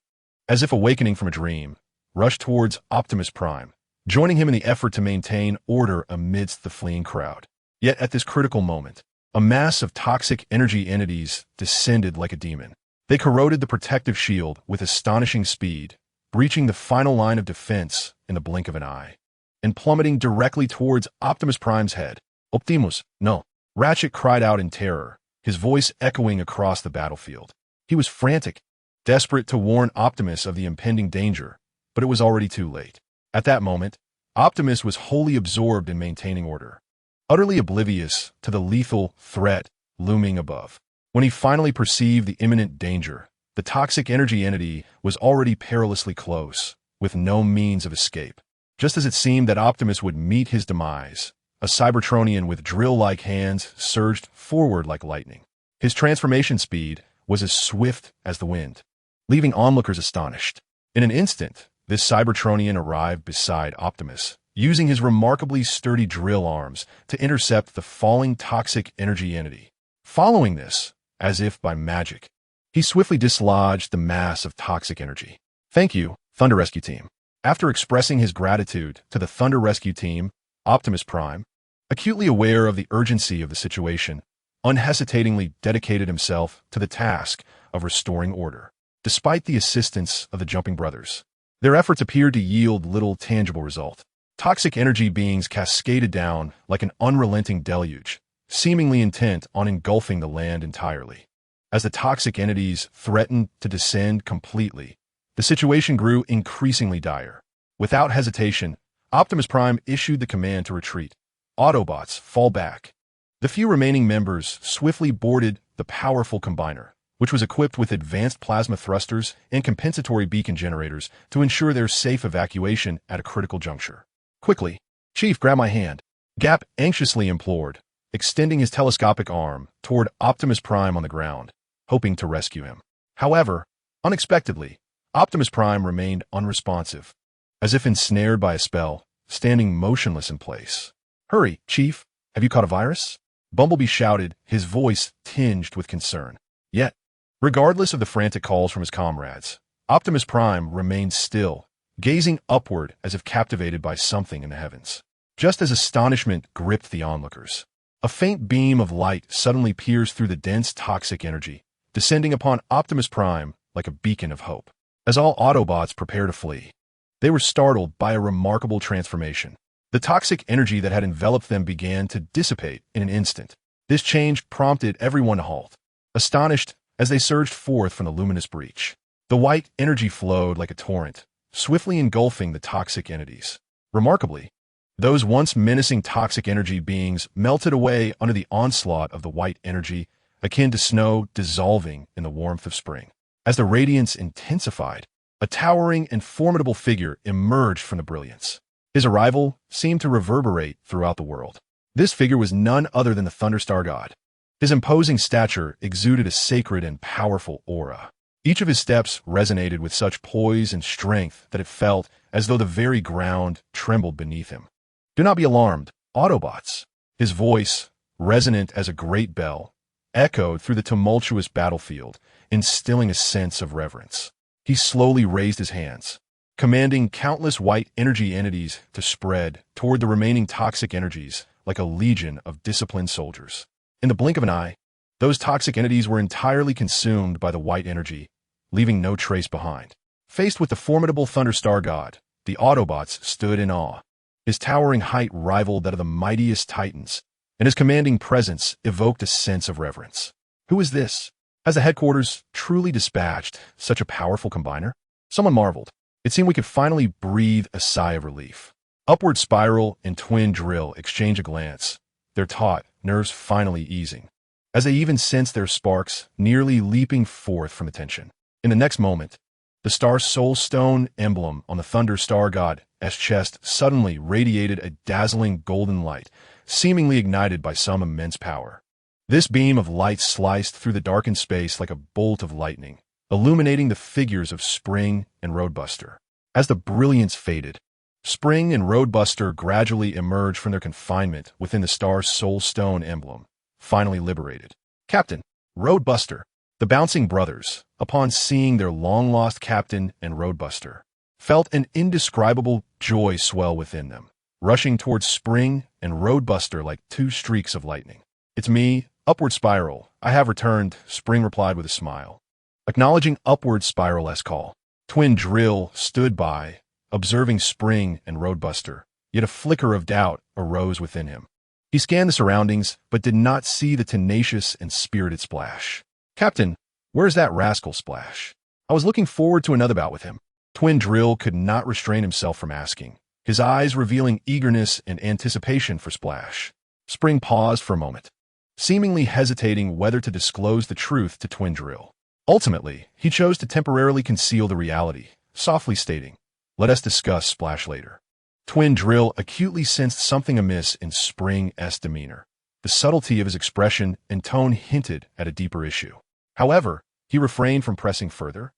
as if awakening from a dream, rushed towards Optimus Prime, joining him in the effort to maintain order amidst the fleeing crowd. Yet at this critical moment, a mass of toxic energy entities descended like a demon. They corroded the protective shield with astonishing speed, breaching the final line of defense in the blink of an eye, and plummeting directly towards Optimus Prime's head. "Optimus, no!" Ratchet cried out in terror, his voice echoing across the battlefield. He was frantic, desperate to warn Optimus of the impending danger, but it was already too late. At that moment, Optimus was wholly absorbed in maintaining order. utterly oblivious to the lethal threat looming above. When he finally perceived the imminent danger, the toxic energy entity was already perilously close, with no means of escape. Just as it seemed that Optimus would meet his demise, a Cybertronian with drill-like hands surged forward like lightning. His transformation speed was as swift as the wind, leaving onlookers astonished. In an instant, this Cybertronian arrived beside Optimus, using his remarkably sturdy drill arms to intercept the falling toxic energy entity. Following this, as if by magic, he swiftly dislodged the mass of toxic energy. "Thank you, Thunder Rescue Team." After expressing his gratitude to the Thunder Rescue Team, Optimus Prime, acutely aware of the urgency of the situation, unhesitatingly dedicated himself to the task of restoring order. Despite the assistance of the Jumping Brothers, their efforts appeared to yield little tangible result. Toxic energy beings cascaded down like an unrelenting deluge, seemingly intent on engulfing the land entirely. As the toxic entities threatened to descend completely, the situation grew increasingly dire. Without hesitation, Optimus Prime issued the command to retreat. Autobots, fall back. The few remaining members swiftly boarded the powerful combiner, which was equipped with advanced plasma thrusters and compensatory beacon generators to ensure their safe evacuation at a critical juncture. "Quickly, Chief, grab my hand," Gap anxiously implored, extending his telescopic arm toward Optimus Prime on the ground, hoping to rescue him. However, unexpectedly, Optimus Prime remained unresponsive, as if ensnared by a spell, standing motionless in place. "Hurry, Chief, have you caught a virus?" Bumblebee shouted, his voice tinged with concern. Yet, regardless of the frantic calls from his comrades, Optimus Prime remained still, gazing upward as if captivated by something in the heavens. Just as astonishment gripped the onlookers, a faint beam of light suddenly pierced through the dense toxic energy, descending upon Optimus Prime like a beacon of hope. As all Autobots prepared to flee, they were startled by a remarkable transformation. The toxic energy that had enveloped them began to dissipate in an instant. This change prompted everyone to halt, astonished as they surged forth from the luminous breach. The white energy flowed like a torrent, swiftly engulfing the toxic entities. Remarkably, those once menacing toxic energy beings melted away under the onslaught of the white energy, akin to snow dissolving in the warmth of spring. As the radiance intensified, a towering and formidable figure emerged from the brilliance. His arrival seemed to reverberate throughout the world. This figure was none other than the Thunderstar God. His imposing stature exuded a sacred and powerful aura. Each of his steps resonated with such poise and strength that it felt as though the very ground trembled beneath him. "Do not be alarmed, Autobots." His voice, resonant as a great bell, echoed through the tumultuous battlefield, instilling a sense of reverence. He slowly raised his hands, commanding countless white energy entities to spread toward the remaining toxic energies like a legion of disciplined soldiers. In the blink of an eye, those toxic entities were entirely consumed by the white energy, leaving no trace behind. Faced with the formidable Thunderstar God, the Autobots stood in awe. His towering height rivaled that of the mightiest Titans, and his commanding presence evoked a sense of reverence. Who is this? Has the headquarters truly dispatched such a powerful combiner? Someone marveled. It seemed we could finally breathe a sigh of relief. Upward Spiral and Twin Drill exchange a glance, their taut nerves finally easing, as they even sensed their sparks nearly leaping forth from the tension. In the next moment, the Star Soul Stone emblem on the Thunderstar God's chest suddenly radiated a dazzling golden light, seemingly ignited by some immense power. This beam of light sliced through the darkened space like a bolt of lightning, illuminating the figures of Spring and Roadbuster. As the brilliance faded, Spring and Roadbuster gradually emerged from their confinement within the Star Soul Stone emblem, finally liberated. Captain, Roadbuster. The bouncing brothers, upon seeing their long-lost captain and Roadbuster, felt an indescribable joy swell within them, rushing towards Spring and Roadbuster like two streaks of lightning. "It's me, Upward Spiral. I have returned," Spring replied with a smile. Acknowledging Upward Spiral's call, Twin Drill stood by, observing Spring and Roadbuster, yet a flicker of doubt arose within him. He scanned the surroundings, but did not see the tenacious and spirited Splash. "Captain, where's that rascal Splash? I was looking forward to another bout with him." Twin Drill could not restrain himself from asking, his eyes revealing eagerness and anticipation for Splash. Spring paused for a moment, seemingly hesitating whether to disclose the truth to Twin Drill. Ultimately, he chose to temporarily conceal the reality, softly stating, "Let us discuss Splash later." Twin Drill acutely sensed something amiss in Spring's demeanor. The subtlety of his expression and tone hinted at a deeper issue. However, he refrained from pressing further,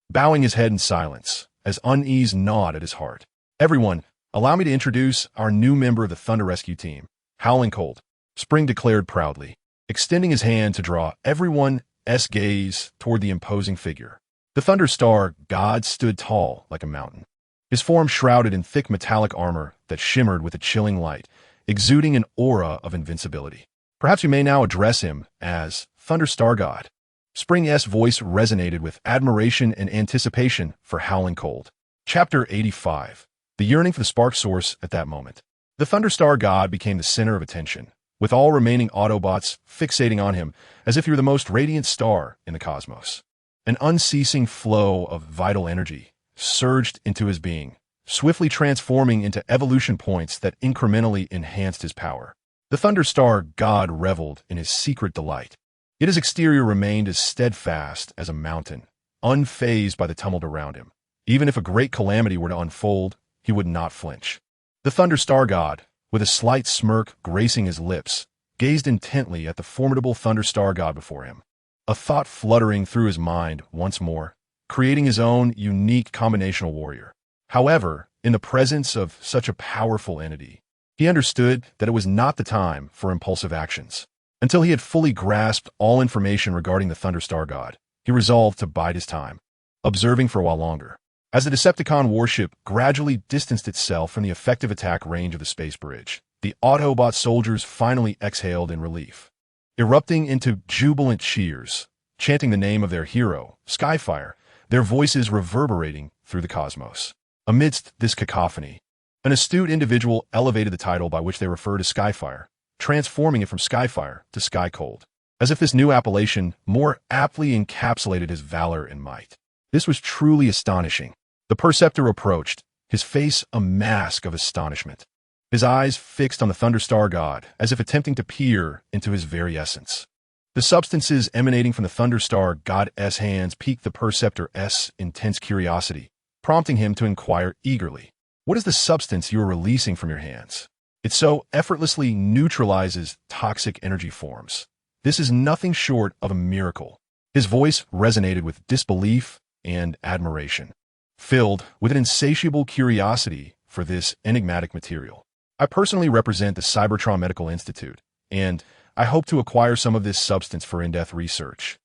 bowing his head in silence, as unease gnawed at his heart. "Everyone, allow me to introduce our new member of the Thunder Rescue Team, Howling Cold," Spring declared proudly, extending his hand to draw everyone's gaze toward the imposing figure. The Thunder Star God stood tall like a mountain, his form shrouded in thick metallic armor that shimmered with a chilling light, exuding an aura of invincibility. "Perhaps we may now address him as Thunder Star God." Spring's voice resonated with admiration and anticipation for Howling Cold. Chapter 85. The yearning for the spark source at that moment. The Thunderstar God became the center of attention, with all remaining Autobots fixating on him as if he were the most radiant star in the cosmos. An unceasing flow of vital energy surged into his being, swiftly transforming into evolution points that incrementally enhanced his power. The Thunderstar God reveled in his secret delight. Yet his exterior remained as steadfast as a mountain, unfazed by the tumult around him. Even if a great calamity were to unfold, he would not flinch. The Thunderstar God, with a slight smirk gracing his lips, gazed intently at the formidable Thunderstar God before him, a thought fluttering through his mind once more, creating his own unique combinational warrior. However, in the presence of such a powerful entity, he understood that it was not the time for impulsive actions. Until he had fully grasped all information regarding the Thunderstar God, he resolved to bide his time, observing for a while longer. As the Decepticon warship gradually distanced itself from the effective attack range of the space bridge, the Autobot soldiers finally exhaled in relief, erupting into jubilant cheers, chanting the name of their hero, Skyfire, their voices reverberating through the cosmos. Amidst this cacophony, an astute individual elevated the title by which they refer to Skyfire, transforming it from Skyfire to Sky Cold, as if this new appellation more aptly encapsulated his valor and might. This was truly astonishing. The Perceptor approached, his face a mask of astonishment, his eyes fixed on the Thunderstar God, as if attempting to peer into his very essence. The substances emanating from the Thunderstar God's hands piqued the Perceptor's intense curiosity, prompting him to inquire eagerly, "What is the substance you are releasing from your hands? It so effortlessly neutralizes toxic energy forms. This is nothing short of a miracle." His voice resonated with disbelief and admiration, filled with an insatiable curiosity for this enigmatic material. "I personally represent the Cybertron Medical Institute, and I hope to acquire some of this substance for in-depth research."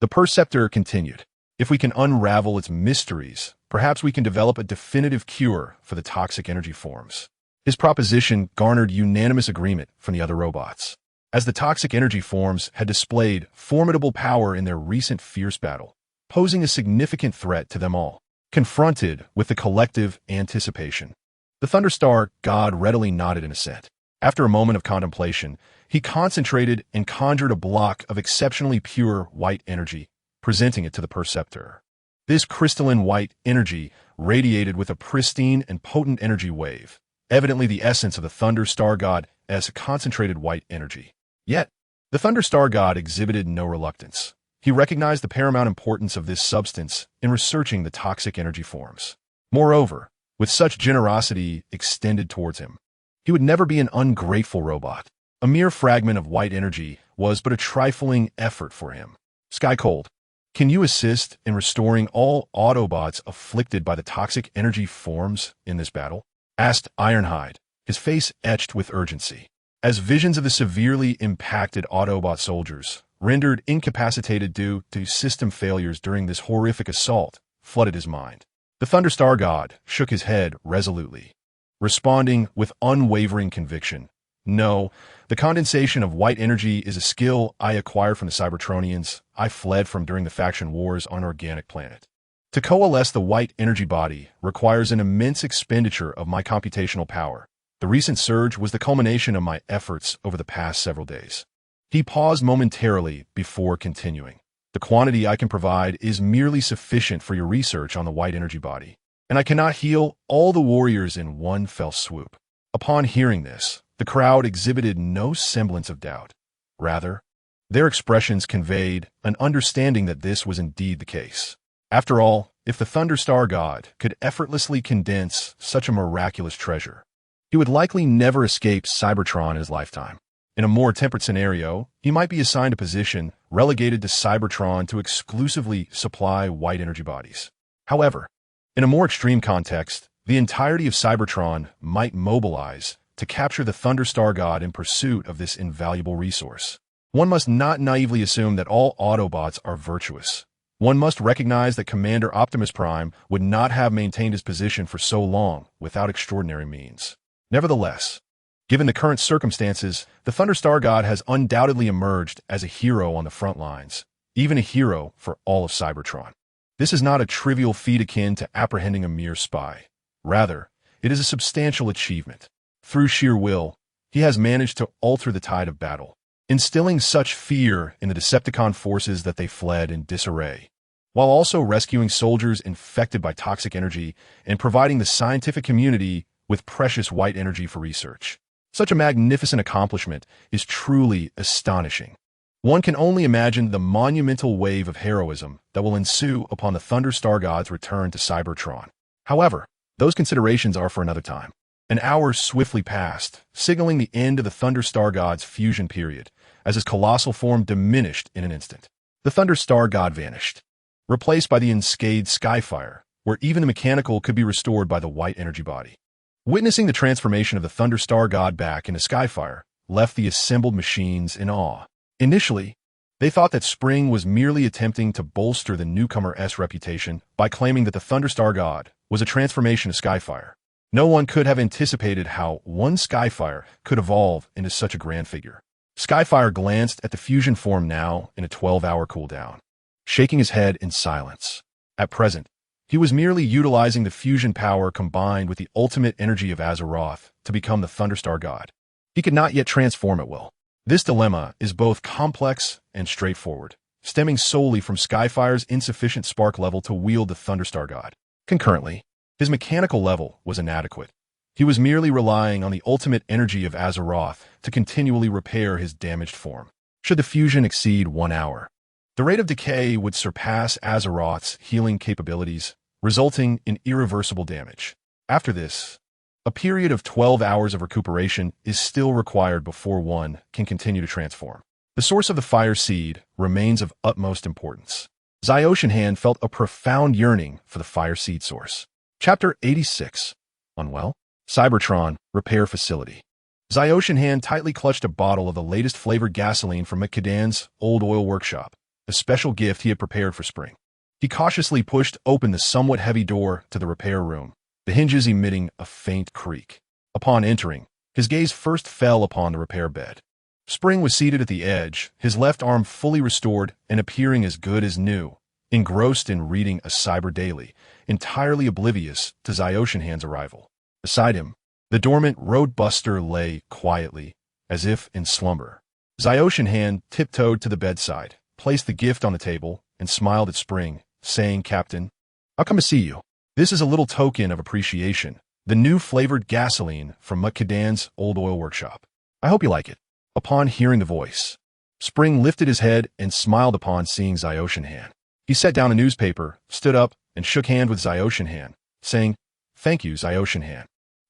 The Perceptor continued, "If we can unravel its mysteries, perhaps we can develop a definitive cure for the toxic energy forms." His proposition garnered unanimous agreement from the other robots, as the toxic energy forms had displayed formidable power in their recent fierce battle, posing a significant threat to them all. Confronted with the collective anticipation, the Thunderstar God readily nodded in assent. After a moment of contemplation, he concentrated and conjured a block of exceptionally pure white energy, presenting it to the Perceptor. This crystalline white energy radiated with a pristine and potent energy wave, evidently the essence of the Thunderstar God as concentrated white energy. Yet, the Thunderstar God exhibited no reluctance. He recognized the paramount importance of this substance in researching the toxic energy forms. Moreover, with such generosity extended towards him, he would never be an ungrateful robot. A mere fragment of white energy was but a trifling effort for him. "Sky Cold, can you assist in restoring all Autobots afflicted by the toxic energy forms in this battle?" asked Ironhide, his face etched with urgency, as visions of the severely impacted Autobot soldiers, rendered incapacitated due to system failures during this horrific assault, flooded his mind. The Thunderstar God shook his head resolutely, responding with unwavering conviction, "No, the condensation of white energy is a skill I acquired from the Cybertronians I fled from during the faction wars on Organic Planet. To coalesce the white energy body requires an immense expenditure of my computational power. The recent surge was the culmination of my efforts over the past several days." He paused momentarily before continuing. "The quantity I can provide is merely sufficient for your research on the white energy body, and I cannot heal all the warriors in one fell swoop." Upon hearing this, The crowd exhibited no semblance of doubt. Rather, their expressions conveyed an understanding that this was indeed the case. After all, if the Thunderstar God could effortlessly condense such a miraculous treasure, he would likely never escape Cybertron in his lifetime. In a more temperate scenario, he might be assigned a position relegated to Cybertron to exclusively supply white energy bodies. However, in a more extreme context, the entirety of Cybertron might mobilize to capture the Thunderstar God in pursuit of this invaluable resource. One must not naively assume that all Autobots are virtuous. One must recognize that Commander Optimus Prime would not have maintained his position for so long without extraordinary means. Nevertheless, given the current circumstances, the Thunderstar God has undoubtedly emerged as a hero on the front lines, even a hero for all of Cybertron. This is not a trivial feat akin to apprehending a mere spy. Rather, it is a substantial achievement. Through sheer will, he has managed to alter the tide of battle, instilling such fear in the Decepticon forces that they fled in disarray, while also rescuing soldiers infected by toxic energy and providing the scientific community with precious white energy for research. Such a magnificent accomplishment is truly astonishing. One can only imagine the monumental wave of heroism that will ensue upon the Thunderstar God's return to Cybertron. However, those considerations are for another time. An hour swiftly passed, signaling the end of the Thunderstar God's fusion period, as his colossal form diminished in an instant. The Thunderstar God vanished, replaced by the unscathed Skyfire, where even the mechanical could be restored by the white energy body. Witnessing the transformation of the Thunderstar God back into Skyfire left the assembled machines in awe. Initially, they thought that Spring was merely attempting to bolster the newcomer's reputation by claiming that the Thunderstar God was a transformation of Skyfire. No one could have anticipated how one Skyfire could evolve into such a grand figure. Skyfire glanced at the fusion form now in a 12-hour cooldown, shaking his head in silence. At present, he was merely utilizing the fusion power combined with the ultimate energy of Azeroth to become the Thunderstar God. He could not yet transform at will. This dilemma is both complex and straightforward, stemming solely from Skyfire's insufficient spark level to wield the Thunderstar God. Concurrently, his mechanical level was inadequate. He was merely relying on the ultimate energy of Azeroth to continually repair his damaged form. Should the fusion exceed 1 hour, the rate of decay would surpass Azeroth's healing capabilities, resulting in irreversible damage. After this, a period of 12 hours of recuperation is still required before one can continue to transform. The source of the fire seed remains of utmost importance. Ziotianhan felt a profound yearning for the fire seed source. Chapter 86. Unwell? Cybertron Repair Facility. Ziotianhan tightly clutched a bottle of the latest flavored gasoline from McCadan's old oil workshop, a special gift he had prepared for Spring. He cautiously pushed open the somewhat heavy door to the repair room, the hinges emitting a faint creak. Upon entering, his gaze first fell upon the repair bed. Spring was seated at the edge, his left arm fully restored and appearing as good as new, engrossed in reading a cyber daily, entirely oblivious to Ziotianhan's arrival. Beside him, the dormant Roadbuster lay quietly, as if in slumber. Ziotianhan tiptoed to the bedside, placed the gift on the table, and smiled at Spring, saying, "Captain, I'll come to see you. This is a little token of appreciation, the new flavored gasoline from McCadan's old oil workshop. I hope you like it." Upon hearing the voice, Spring lifted his head and smiled upon seeing Ziotianhan. He set down a newspaper, stood up, and shook hands with Ziotianhan, saying, "Thank you, Ziotianhan.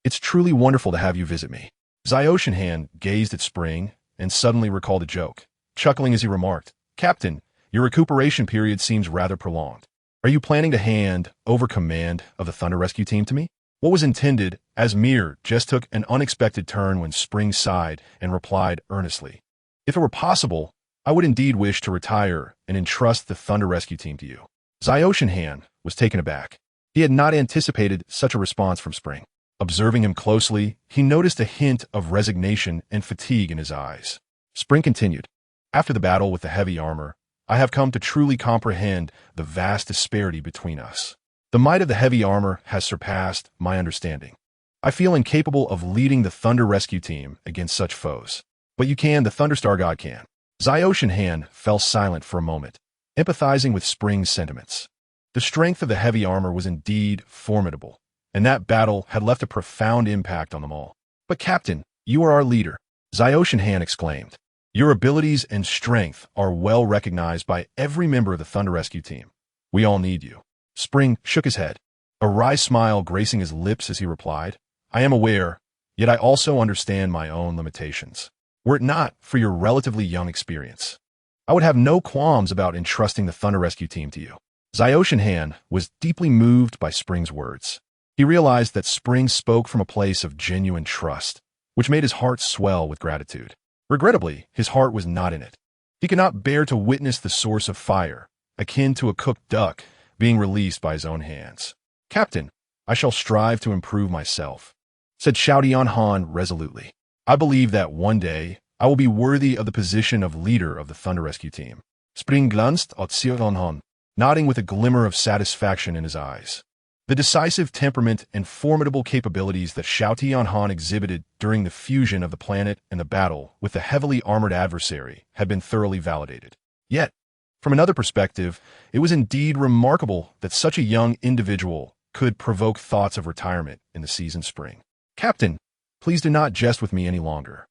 It's truly wonderful to have you visit me." Ziotianhan gazed at Spring and suddenly recalled a joke, chuckling as he remarked, "Captain, your recuperation period seems rather prolonged. Are you planning to hand over command of the Thunder Rescue Team to me?" What was intended as mere jest took an unexpected turn when Spring sighed and replied earnestly, "If it were possible, I would indeed wish to retire and entrust the Thunder Rescue Team to you." Ziotianhan was taken aback. He had not anticipated such a response from Spring. Observing him closely, he noticed a hint of resignation and fatigue in his eyes. Spring continued, "After the battle with the heavy armor, I have come to truly comprehend the vast disparity between us. The might of the heavy armor has surpassed my understanding. I feel incapable of leading the Thunder Rescue Team against such foes. But you can, the Thunderstar God can." Ziotianhan fell silent for a moment, empathizing with Spring's sentiments. The strength of the heavy armor was indeed formidable, and that battle had left a profound impact on them all. "But Captain, You are our leader, Zyoshinhan exclaimed. Your abilities and strength are well recognized by every member of the Thunder Rescue team. We all need you. Spring shook his head, a wry smile gracing his lips as he replied, I am aware, yet I also understand my own limitations. Were it not for your relatively young experience, I would have no qualms about entrusting the Thunder Rescue team to you. Zyoshinhan was deeply moved by Spring's words. He realized that Spring spoke from a place of genuine trust, which made his heart swell with gratitude. Regrettably, his heart was not in it. He could not bear to witness the source of fire, akin to a cooked duck, being released by his own hands. Captain, I shall strive to improve myself, said Xiaotianhan resolutely. I believe that one day I will be worthy of the position of leader of the Thunder Rescue team. Spring glanced at Xiaotianhan, nodding with a glimmer of satisfaction in his eyes. The decisive temperament and formidable capabilities that Xiaotianhan exhibited during the fusion of the planet and the battle with the heavily armored adversary had been thoroughly validated. Yet, from another perspective, it was indeed remarkable that such a young individual could provoke thoughts of retirement in the seasoned spring. Captain, please do not jest with me any longer.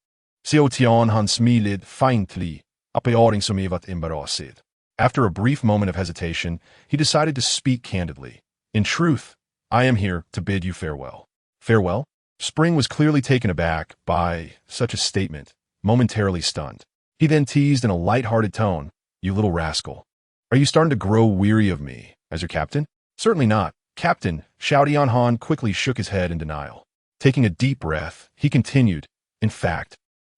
Xiaotianhan smiled faintly, appearing somewhat embarrassed. After a brief moment of hesitation, he decided to speak candidly. In truth, I am here to bid you farewell. Farewell? Spring was clearly taken aback by such a statement, momentarily stunned. He then teased in a light-hearted tone, You little rascal. Are you starting to grow weary of me as your captain? Certainly not. Captain, Xiaotianhan quickly shook his head in denial. Taking a deep breath, he continued, In fact,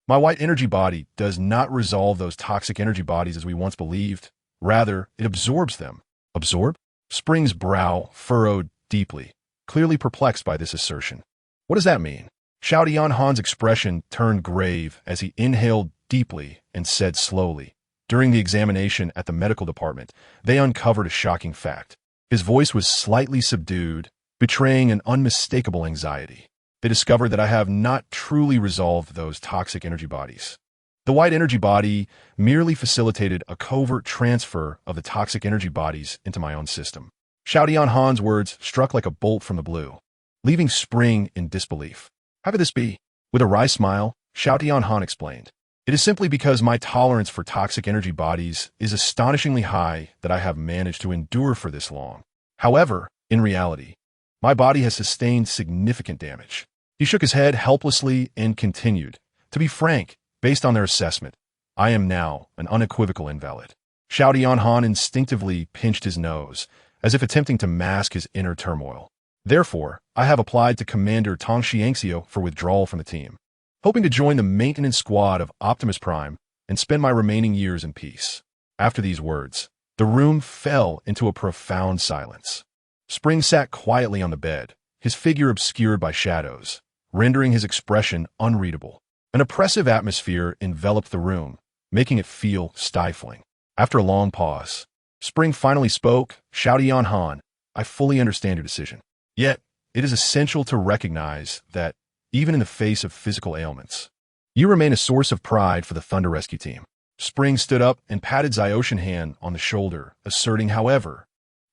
my white energy body does not resolve those toxic energy bodies as we once believed. Rather, it absorbs them. Absorb? Spring's brow furrowed deeply, clearly perplexed by this assertion. What does that mean? Xiaotianhan's expression turned grave as he inhaled deeply and said slowly, During the examination at the medical department, they uncovered a shocking fact. His voice was slightly subdued, betraying an unmistakable anxiety. They discovered that I have not truly resolved those toxic energy bodies. The white energy body merely facilitated a covert transfer of the toxic energy bodies into my own system. Xiaotianhan's words struck like a bolt from the blue, leaving Spring in disbelief. How could this be? With a wry smile, Xiaotianhan explained, It is simply because my tolerance for toxic energy bodies is astonishingly high that I have managed to endure for this long. However, in reality, my body has sustained significant damage. He shook his head helplessly and continued, To be frank, based on their assessment, I am now an unequivocal invalid. Xiaotianhan instinctively pinched his nose, as if attempting to mask his inner turmoil. Therefore, I have applied to Commander Tang Xiangxiu for withdrawal from the team, hoping to join the maintenance squad of Optimus Prime and spend my remaining years in peace. After these words, the room fell into a profound silence. Spring sat quietly on the bed, his figure obscured by shadows, rendering his expression unreadable. An oppressive atmosphere enveloped the room, making it feel stifling. After a long pause, Spring finally spoke, Xiaotianhan, I fully understand your decision. Yet, it is essential to recognize that, even in the face of physical ailments, you remain a source of pride for the Thunder Rescue team. Spring stood up and patted Zyoshinhan on the shoulder, asserting, however,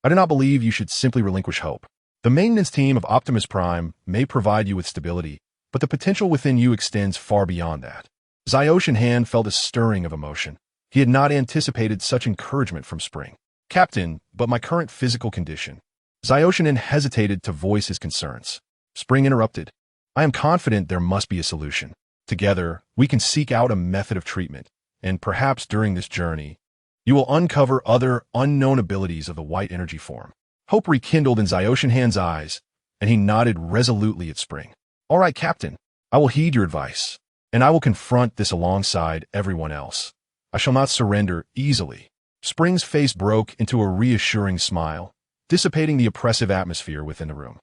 I do not believe you should simply relinquish hope. The maintenance team of Optimus Prime may provide you with stability, but the potential within you extends far beyond that. Zyoshinhan felt a stirring of emotion. He had not anticipated such encouragement from Spring. Captain, but my current physical condition. Zyoshinhan hesitated to voice his concerns. Spring interrupted. I am confident there must be a solution. Together, we can seek out a method of treatment, and perhaps during this journey, you will uncover other unknown abilities of the white energy form. Hope rekindled in Zyoshinhan's eyes, and he nodded resolutely at Spring. All right, Captain, I will heed your advice, and I will confront this alongside everyone else. I shall not surrender easily. Spring's face broke into a reassuring smile, dissipating the oppressive atmosphere within the room.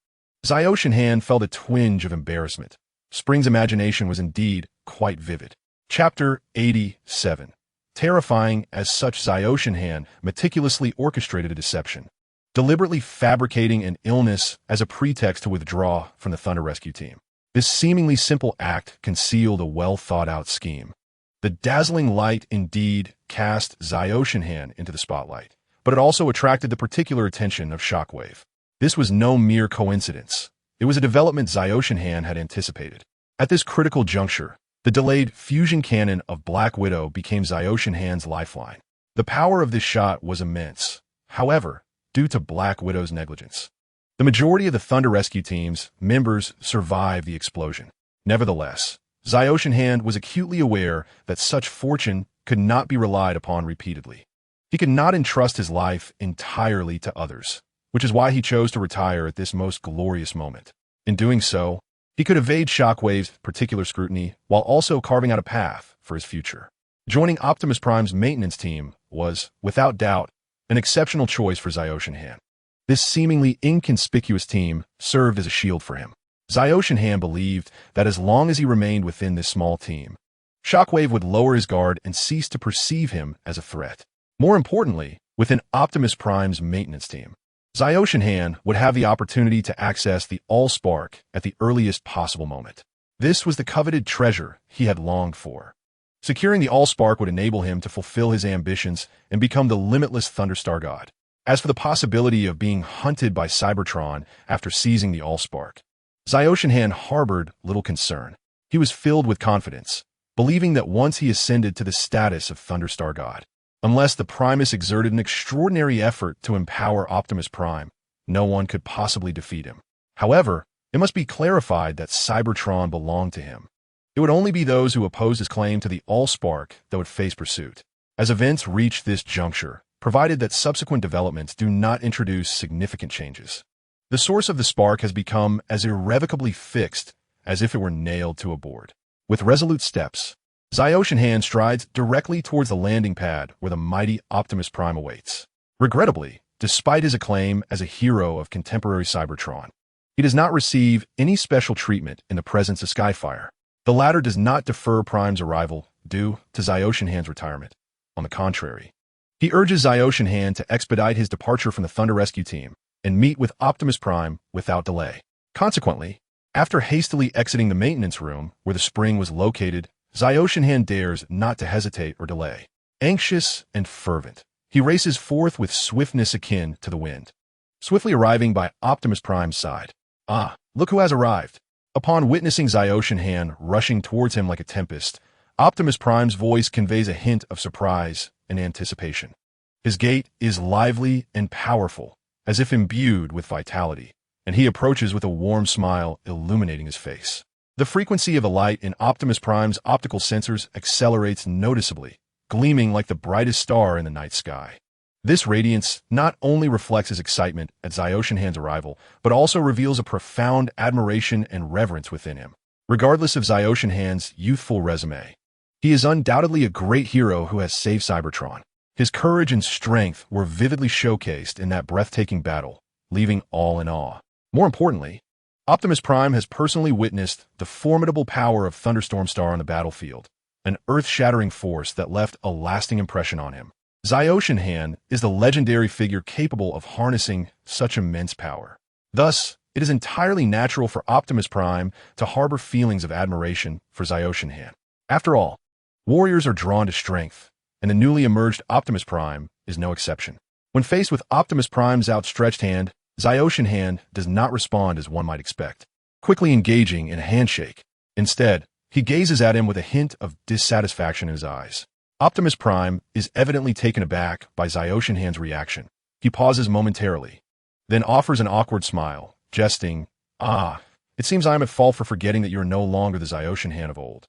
Zyoshinhan felt a twinge of embarrassment. Spring's imagination was indeed quite vivid. Chapter 87. Terrifying as such, Zyoshinhan meticulously orchestrated a deception, deliberately fabricating an illness as a pretext to withdraw from the Thunder Rescue team. This seemingly simple act concealed a well-thought-out scheme. The dazzling light indeed cast Zyoshinhan into the spotlight, but it also attracted the particular attention of Shockwave. This was no mere coincidence. It was a development Zyoshinhan had anticipated. At this critical juncture, the delayed fusion cannon of Black Widow became Zyoshin Han's lifeline. The power of this shot was immense, however, due to Black Widow's negligence. The majority of the Thunder Rescue Team's members survived the explosion. Nevertheless, Zyoshin Han was acutely aware that such fortune could not be relied upon repeatedly. He could not entrust his life entirely to others, which is why he chose to retire at this most glorious moment. In doing so, he could evade Shockwave's particular scrutiny while also carving out a path for his future. Joining Optimus Prime's maintenance team was, without doubt, an exceptional choice for Zyoshin Han. This seemingly inconspicuous team served as a shield for him. Zyoshin Han believed that as long as he remained within this small team, Shockwave would lower his guard and cease to perceive him as a threat. More importantly, within Optimus Prime's maintenance team, Zyoshin Han would have the opportunity to access the Allspark at the earliest possible moment. This was the coveted treasure he had longed for. Securing the Allspark would enable him to fulfill his ambitions and become the limitless Thunderstar God. As for the possibility of being hunted by Cybertron after seizing the Allspark, Zyoshin Han harbored little concern. He was filled with confidence, believing that once he ascended to the status of Thunderstar God, unless the Primus exerted an extraordinary effort to empower Optimus Prime, no one could possibly defeat him. However, it must be clarified that Cybertron belonged to him. It would only be those who opposed his claim to the Allspark that would face pursuit. As events reach this juncture, provided that subsequent developments do not introduce significant changes, the source of the spark has become as irrevocably fixed as if it were nailed to a board. With resolute steps, Zyoshin Han strides directly towards the landing pad where the mighty Optimus Prime awaits. Regrettably, despite his acclaim as a hero of contemporary Cybertron, he does not receive any special treatment in the presence of Skyfire. The latter does not defer Prime's arrival due to Zyoshin Han's retirement. On the contrary, he urges Zyoshin Han to expedite his departure from the Thunder Rescue Team and meet with Optimus Prime without delay. Consequently, after hastily exiting the maintenance room where the spring was located, Zyoshin Han dares not to hesitate or delay. Anxious and fervent, he races forth with swiftness akin to the wind, swiftly arriving by Optimus Prime's side. Ah, look who has arrived! Upon witnessing Zyoshin Han rushing towards him like a tempest, Optimus Prime's voice conveys a hint of surprise and anticipation. His gait is lively and powerful, as if imbued with vitality, and he approaches with a warm smile illuminating his face. The frequency of the light in Optimus Prime's optical sensors accelerates noticeably, gleaming like the brightest star in the night sky. This radiance not only reflects his excitement at Zyoshin Han's arrival, but also reveals a profound admiration and reverence within him. Regardless of Zyoshin Han's youthful resume, he is undoubtedly a great hero who has saved Cybertron. His courage and strength were vividly showcased in that breathtaking battle, leaving all in awe. More importantly, Optimus Prime has personally witnessed the formidable power of Thunderstorm Star on the battlefield, an earth-shattering force that left a lasting impression on him. Zyoshin Han is the legendary figure capable of harnessing such immense power. Thus, it is entirely natural for Optimus Prime to harbor feelings of admiration for Zyoshin Han. After all, warriors are drawn to strength, and the newly emerged Optimus Prime is no exception. When faced with Optimus Prime's outstretched hand, Zyoshin Han does not respond as one might expect, quickly engaging in a handshake. Instead, he gazes at him with a hint of dissatisfaction in his eyes. Optimus Prime is evidently taken aback by Zyoshin Han's reaction. He pauses momentarily, then offers an awkward smile, jesting, "Ah, it seems I am at fault for forgetting that you are no longer the Zyoshin Han of old."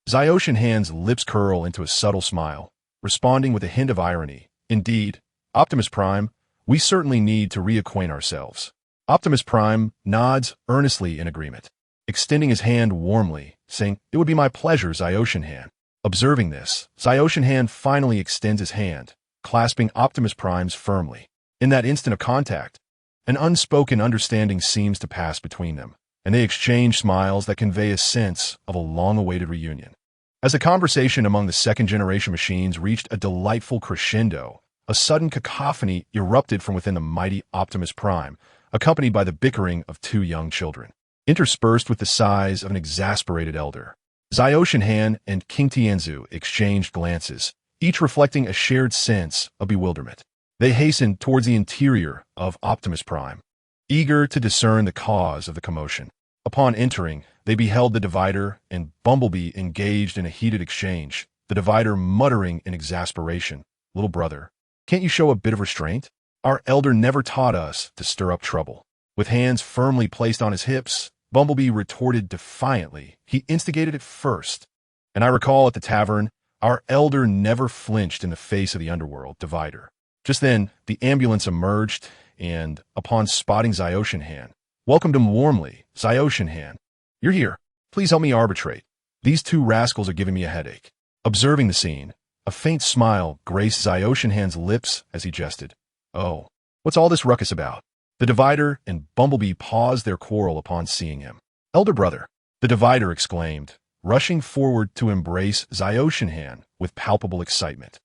Zyoshin Han's lips curl into a subtle smile, responding with a hint of irony. "Indeed, Optimus Prime, we certainly need to reacquaint ourselves." Optimus Prime nods earnestly in agreement, extending his hand warmly, saying, "It would be my pleasure, Zyoshin Han." Observing this, Zyoshin Han finally extends his hand, clasping Optimus Prime's firmly. In that instant of contact, an unspoken understanding seems to pass between them, and they exchange smiles that convey a sense of a long-awaited reunion. As the conversation among the second-generation machines reached a delightful crescendo, a sudden cacophony erupted from within the mighty Optimus Prime, accompanied by the bickering of two young children, interspersed with the sighs of an exasperated elder. Zyoshin Han and King Tianzu exchanged glances, each reflecting a shared sense of bewilderment. They hastened towards the interior of Optimus Prime, eager to discern the cause of the commotion. Upon entering, They beheld the Divider and Bumblebee engaged in a heated exchange, the Divider muttering in exasperation, "Little brother, can't you show a bit of restraint? Our elder never taught us to stir up trouble." With hands firmly placed on his hips, Bumblebee retorted defiantly, "He instigated it first. And I recall at the tavern, our elder never flinched in the face of the underworld, Divider." Just then, the ambulance emerged, and, upon spotting Zyoshinhan, welcomed him warmly. "Zyoshinhan, you're here. Please help me arbitrate. These two rascals are giving me a headache." Observing the scene, a faint smile graced Zyoshinhan's lips as he jested. "Oh, what's all this ruckus about?" The Divider and Bumblebee paused their quarrel upon seeing him. "Elder brother," the Divider exclaimed, rushing forward to embrace Zyoshinhan with palpable excitement.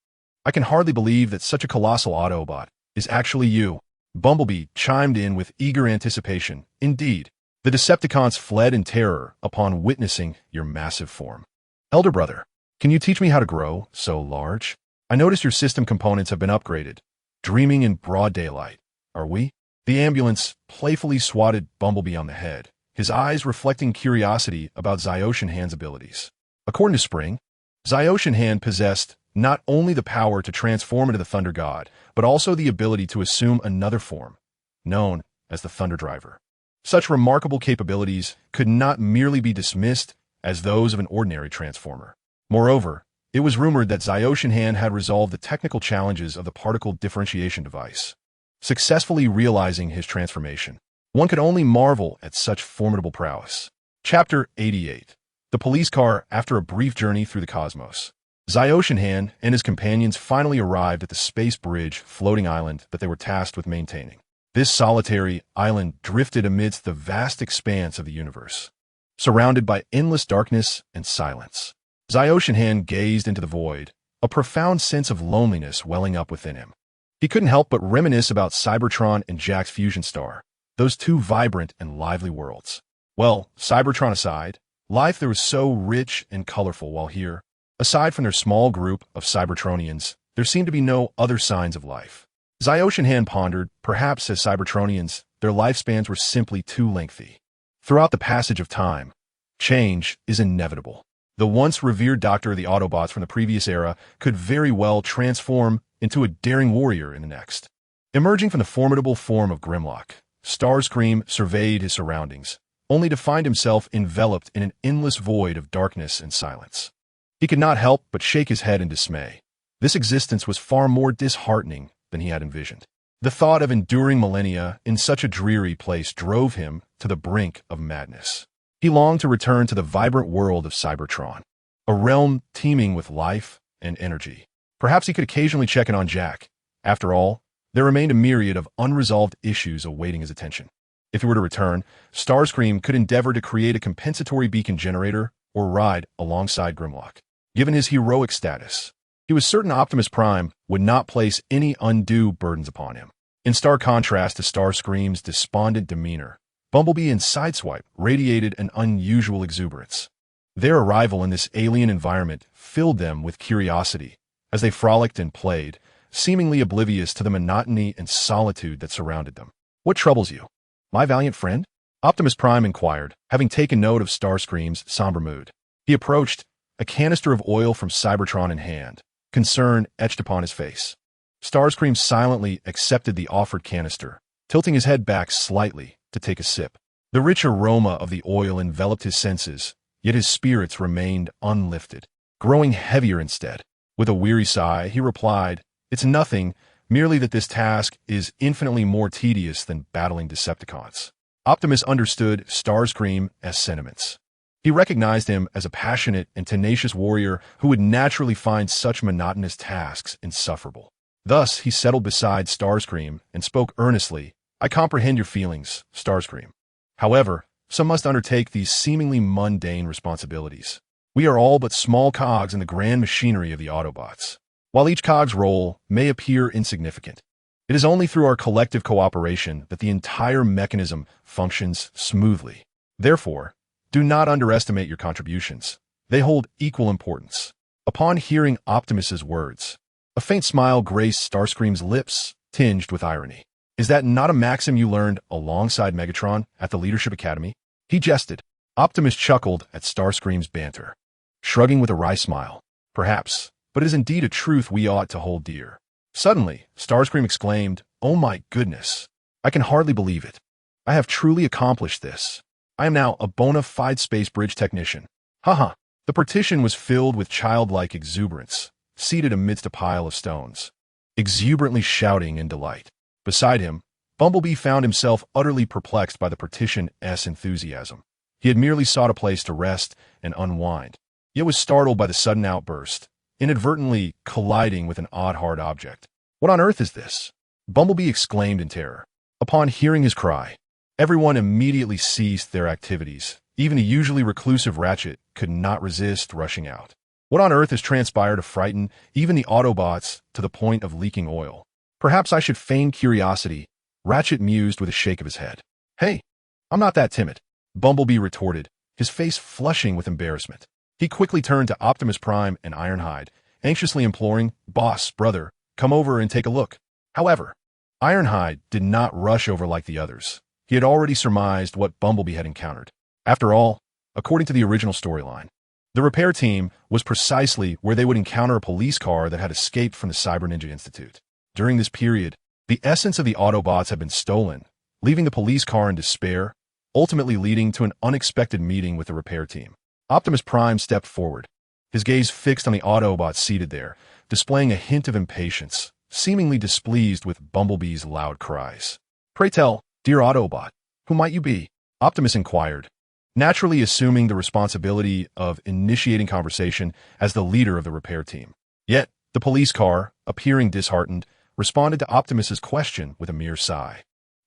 "I can hardly believe that such a colossal Autobot is actually you." Bumblebee chimed in with eager anticipation. "Indeed, the Decepticons fled in terror upon witnessing your massive form. Elder brother, can you teach me how to grow so large? I notice your system components have been upgraded. Dreaming in broad daylight, are we?" The ambulance playfully swatted Bumblebee on the head, his eyes reflecting curiosity about Zyoshinhan's abilities. According to Spring, Zyoshinhan possessed not only the power to transform into the Thunder God, but also the ability to assume another form, known as the Thunder Driver. Such remarkable capabilities could not merely be dismissed as those of an ordinary transformer. Moreover, it was rumored that Zyoshinhan had resolved the technical challenges of the particle differentiation device, successfully realizing his transformation. One could only marvel at such formidable prowess. Chapter 88. The Police Car After a Brief Journey Through the Cosmos. Zyoshinhan and his companions finally arrived at the space bridge floating island that they were tasked with maintaining. This solitary island drifted amidst the vast expanse of the universe, surrounded by endless darkness and silence. Zyoshinhan gazed into the void, a profound sense of loneliness welling up within him. He couldn't help but reminisce about Cybertron and Jack's fusion star, those two vibrant and lively worlds. Well, Cybertron aside, life there was so rich and colorful, while here, aside from their small group of Cybertronians, there seemed to be no other signs of life. Zyoshinhan pondered, perhaps as Cybertronians, their lifespans were simply too lengthy. Throughout the passage of time, change is inevitable. The once revered doctor of the Autobots from the previous era could very well transform into a daring warrior in the next. Emerging from the formidable form of Grimlock, Starscream surveyed his surroundings, only to find himself enveloped in an endless void of darkness and silence. He could not help but shake his head in dismay. This existence was far more disheartening than he had envisioned. The thought of enduring millennia in such a dreary place drove him to the brink of madness. He longed to return to the vibrant world of Cybertron, a realm teeming with life and energy. Perhaps he could occasionally check in on Jack. After all, there remained a myriad of unresolved issues awaiting his attention. If he were to return, Starscream could endeavor to create a compensatory beacon generator or ride alongside Grimlock. Given his heroic status, he was certain Optimus Prime would not place any undue burdens upon him. In stark contrast to Starscream's despondent demeanor, Bumblebee and Sideswipe radiated an unusual exuberance. Their arrival in this alien environment filled them with curiosity as they frolicked and played, seemingly oblivious to the monotony and solitude that surrounded them. "What troubles you, my valiant friend?" Optimus Prime inquired, having taken note of Starscream's somber mood. He approached, a canister of oil from Cybertron in hand, concern etched upon his face. Starscream silently accepted the offered canister, tilting his head back slightly to take a sip. The rich aroma of the oil enveloped his senses, yet his spirits remained unlifted, growing heavier instead. With a weary sigh, he replied, "It's nothing, merely that this task is infinitely more tedious than battling Decepticons." Optimus understood Starscream as sentiments. He recognized him as a passionate and tenacious warrior who would naturally find such monotonous tasks insufferable. Thus, he settled beside Starscream and spoke earnestly, "I comprehend your feelings, Starscream. However, some must undertake these seemingly mundane responsibilities. We are all but small cogs in the grand machinery of the Autobots. While each cog's role may appear insignificant, it is only through our collective cooperation that the entire mechanism functions smoothly. Therefore, do not underestimate your contributions. They hold equal importance." Upon hearing Optimus's words, a faint smile graced Starscream's lips, tinged with irony. "Is that not a maxim you learned alongside Megatron at the Leadership Academy?" He jested. Optimus chuckled at Starscream's banter, shrugging with a wry smile. Perhaps, but it is indeed a truth we ought to hold dear. Suddenly, Starscream exclaimed, "Oh my goodness! I can hardly believe it. I have truly accomplished this. I am now a bona fide space bridge technician. Haha." The partition was filled with childlike exuberance, seated amidst a pile of stones, exuberantly shouting in delight. Beside him, Bumblebee found himself utterly perplexed by the partition's enthusiasm. He had merely sought a place to rest and unwind, yet was startled by the sudden outburst, inadvertently colliding with an odd hard object. "What on earth is this?" Bumblebee exclaimed in terror. Upon hearing his cry, everyone immediately ceased their activities. Even a usually reclusive Ratchet could not resist rushing out. What on earth has transpired to frighten even the Autobots to the point of leaking oil? Perhaps I should feign curiosity, Ratchet mused with a shake of his head. "Hey, I'm not that timid," Bumblebee retorted, his face flushing with embarrassment. He quickly turned to Optimus Prime and Ironhide, anxiously imploring, "Boss, brother, come over and take a look." However, Ironhide did not rush over like the others. He had already surmised what Bumblebee had encountered. After all, according to the original storyline, the repair team was precisely where they would encounter a police car that had escaped from the Cyber Ninja Institute. During this period, the essence of the Autobots had been stolen, leaving the police car in despair, ultimately leading to an unexpected meeting with the repair team. Optimus Prime stepped forward, his gaze fixed on the Autobots seated there, displaying a hint of impatience, seemingly displeased with Bumblebee's loud cries. "Pray tell, dear Autobot, who might you be?" Optimus inquired, naturally assuming the responsibility of initiating conversation as the leader of the repair team. Yet, the police car, appearing disheartened, responded to Optimus's question with a mere sigh.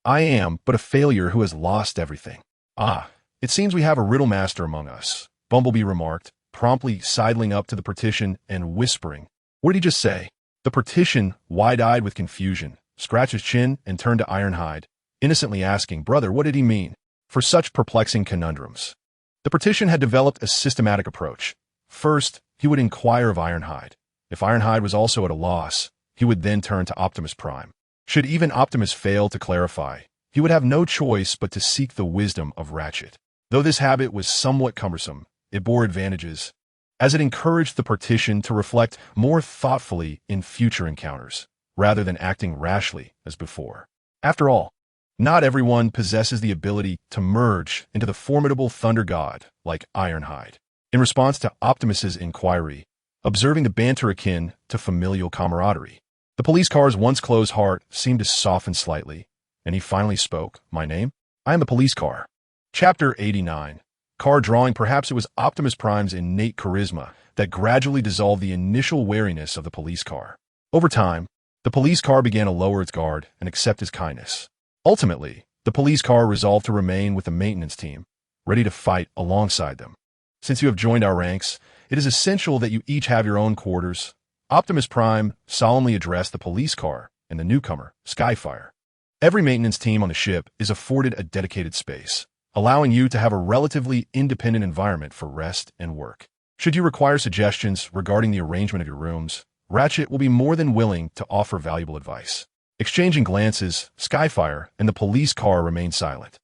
"I am but a failure who has lost everything." "Ah, it seems we have a riddle master among us," Bumblebee remarked, promptly sidling up to the partition and whispering, "What did he just say?" The partition, wide-eyed with confusion, scratched his chin and turned to Ironhide, innocently asking, "Brother, what did he mean?" For such perplexing conundrums, the partition had developed a systematic approach. First, he would inquire of Ironhide. If Ironhide was also at a loss, he would then turn to Optimus Prime. Should even Optimus fail to clarify, he would have no choice but to seek the wisdom of Ratchet. Though this habit was somewhat cumbersome, it bore advantages, as it encouraged the partition to reflect more thoughtfully in future encounters, rather than acting rashly as before. After all, not everyone possesses the ability to merge into the formidable Thunder God like Ironhide. In response to Optimus's inquiry, observing the banter akin to familial camaraderie, the police car's once closed heart seemed to soften slightly, and he finally spoke, "My name? I am the police car." Chapter 89. Car drawing. Perhaps it was Optimus Prime's innate charisma that gradually dissolved the initial wariness of the police car. Over time, the police car began to lower its guard and accept his kindness. Ultimately, the police car resolved to remain with the maintenance team, ready to fight alongside them. "Since you have joined our ranks, it is essential that you each have your own quarters," Optimus Prime solemnly addressed the police car and the newcomer, Skyfire. "Every maintenance team on the ship is afforded a dedicated space, allowing you to have a relatively independent environment for rest and work. Should you require suggestions regarding the arrangement of your rooms, Ratchet will be more than willing to offer valuable advice." Exchanging glances, Skyfire and the police car remained silent,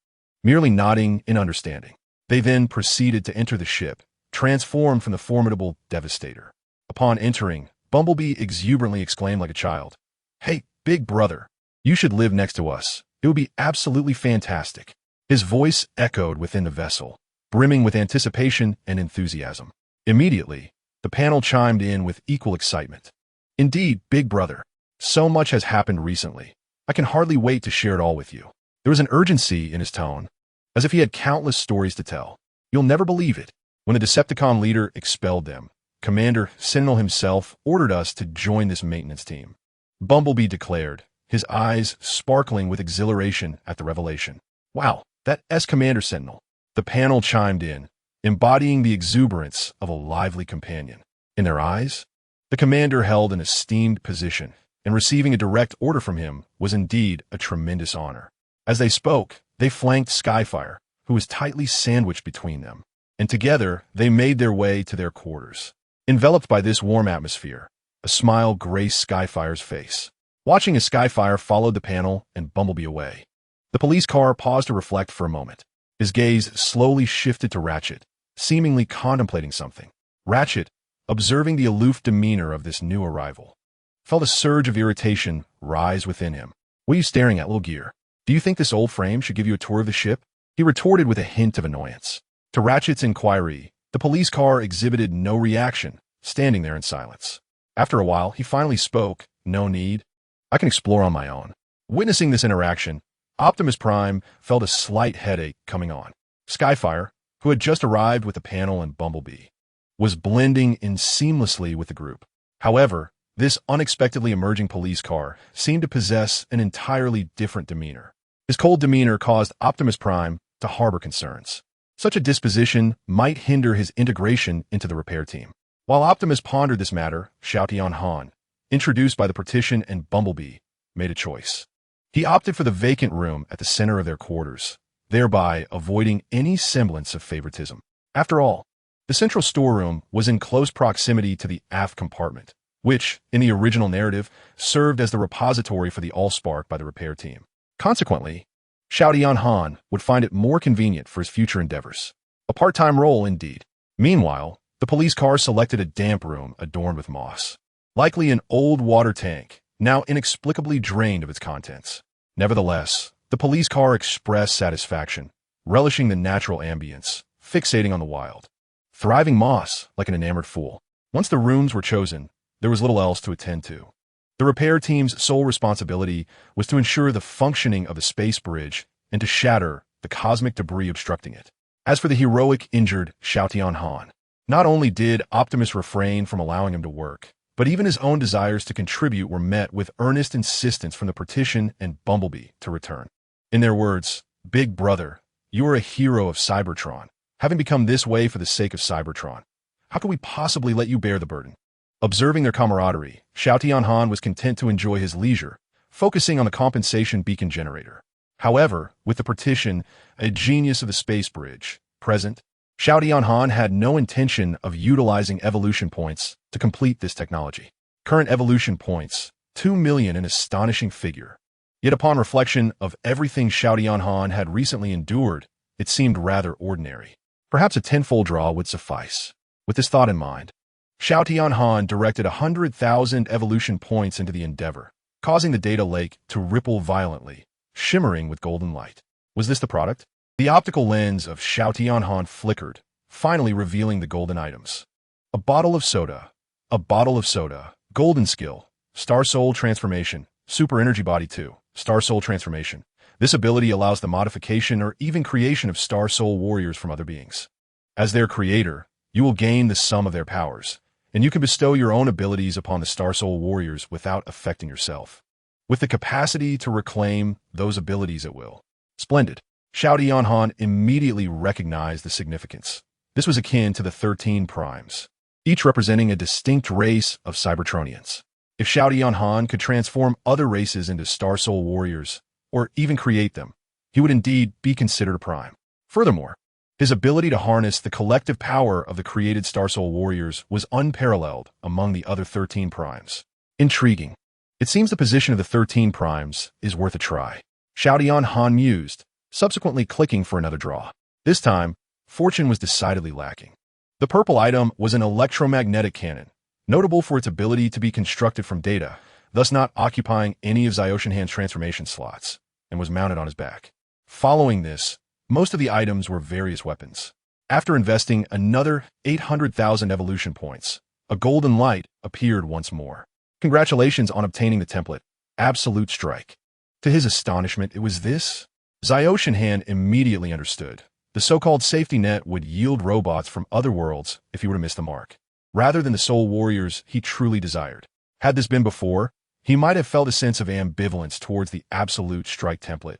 merely nodding in understanding. They then proceeded to enter the ship, transformed from the formidable Devastator. Upon entering, Bumblebee exuberantly exclaimed like a child, "Hey, big brother, you should live next to us. It would be absolutely fantastic." His voice echoed within the vessel, brimming with anticipation and enthusiasm. Immediately, the panel chimed in with equal excitement. "Indeed, big brother. So much has happened recently. I can hardly wait to share it all with you." There was an urgency in his tone, as if he had countless stories to tell. "You'll never believe it. When the Decepticon leader expelled them, Commander Sentinel himself ordered us to join this maintenance team," Bumblebee declared, his eyes sparkling with exhilaration at the revelation. "Wow, that's Commander Sentinel." The panel chimed in, embodying the exuberance of a lively companion. In their eyes, the commander held an esteemed position, and receiving a direct order from him was indeed a tremendous honor. As they spoke, they flanked Skyfire, who was tightly sandwiched between them, and together they made their way to their quarters. Enveloped by this warm atmosphere, a smile graced Skyfire's face. Watching as Skyfire followed the panel and Bumblebee away, the police car paused to reflect for a moment. His gaze slowly shifted to Ratchet, seemingly contemplating something. Ratchet, observing the aloof demeanor of this new arrival, felt a surge of irritation rise within him. "What are you staring at, little gear? Do you think this old frame should give you a tour of the ship?" He retorted with a hint of annoyance. To Ratchet's inquiry, the police car exhibited no reaction, standing there in silence. After a while, he finally spoke. "No need. I can explore on my own." Witnessing this interaction, Optimus Prime felt a slight headache coming on. Skyfire, who had just arrived with the panel and Bumblebee, was blending in seamlessly with the group. However, this unexpectedly emerging police car seemed to possess an entirely different demeanor. His cold demeanor caused Optimus Prime to harbor concerns. Such a disposition might hinder his integration into the repair team. While Optimus pondered this matter, Xiaotian Han, introduced by the Partition and Bumblebee, made a choice. He opted for the vacant room at the center of their quarters, thereby avoiding any semblance of favoritism. After all, the central storeroom was in close proximity to the aft compartment, which, in the original narrative, served as the repository for the Allspark by the repair team. Consequently, Xiaotian Han would find it more convenient for his future endeavors. A part-time role, indeed. Meanwhile, the police car selected a damp room adorned with moss, likely an old water tank, now inexplicably drained of its contents. Nevertheless, the police car expressed satisfaction, relishing the natural ambience, fixating on the wild, thriving moss like an enamored fool. Once the rooms were chosen, there was little else to attend to. The repair team's sole responsibility was to ensure the functioning of the space bridge and to shatter the cosmic debris obstructing it. As for the heroic injured Xiaotian Han, not only did Optimus refrain from allowing him to work, but even his own desires to contribute were met with earnest insistence from the Partition and Bumblebee to return. In their words, "Big brother, you are a hero of Cybertron. Having become this way for the sake of Cybertron, how could we possibly let you bear the burden?" Observing their camaraderie, Xiaotian Han was content to enjoy his leisure, focusing on the compensation beacon generator. However, with the Partition, a genius of the space bridge, present, Xiaotian Han had no intention of utilizing evolution points to complete this technology. Current evolution points, 2 million, an astonishing figure. Yet upon reflection of everything Xiaotian Han had recently endured, it seemed rather ordinary. Perhaps a tenfold draw would suffice. With this thought in mind, Xiaotian Han directed 100,000 evolution points into the endeavor, causing the data lake to ripple violently, shimmering with golden light. Was this the product? The optical lens of Xiaotian Han flickered, finally revealing the golden items. A bottle of soda, golden skill, Star Soul transformation, Super Energy Body 2, Star Soul transformation. This ability allows the modification or even creation of Star Soul warriors from other beings. As their creator, you will gain the sum of their powers, and you can bestow your own abilities upon the Star Soul warriors without affecting yourself, with the capacity to reclaim those abilities at will. Splendid. Xiaotian Han immediately recognized the significance. This was akin to the 13 primes, each representing a distinct race of Cybertronians. If Xiaotian Han could transform other races into Star Soul warriors, or even create them, he would indeed be considered a prime. Furthermore, his ability to harness the collective power of the created Star Soul warriors was unparalleled among the other 13 primes. Intriguing. It seems the position of the 13 primes is worth a try. Xiaotian Han mused, subsequently clicking for another draw. This time, fortune was decidedly lacking. The purple item was an electromagnetic cannon, notable for its ability to be constructed from data, thus not occupying any of Xiaotian's transformation slots, and was mounted on his back. Following this, most of the items were various weapons. After investing another 800,000 evolution points, a golden light appeared once more. Congratulations on obtaining the template, Absolute Strike. To his astonishment, it was this. Xiaotian immediately understood. The so-called safety net would yield robots from other worlds if he were to miss the mark, rather than the soul warriors he truly desired. Had this been before, he might have felt a sense of ambivalence towards the Absolute Strike template,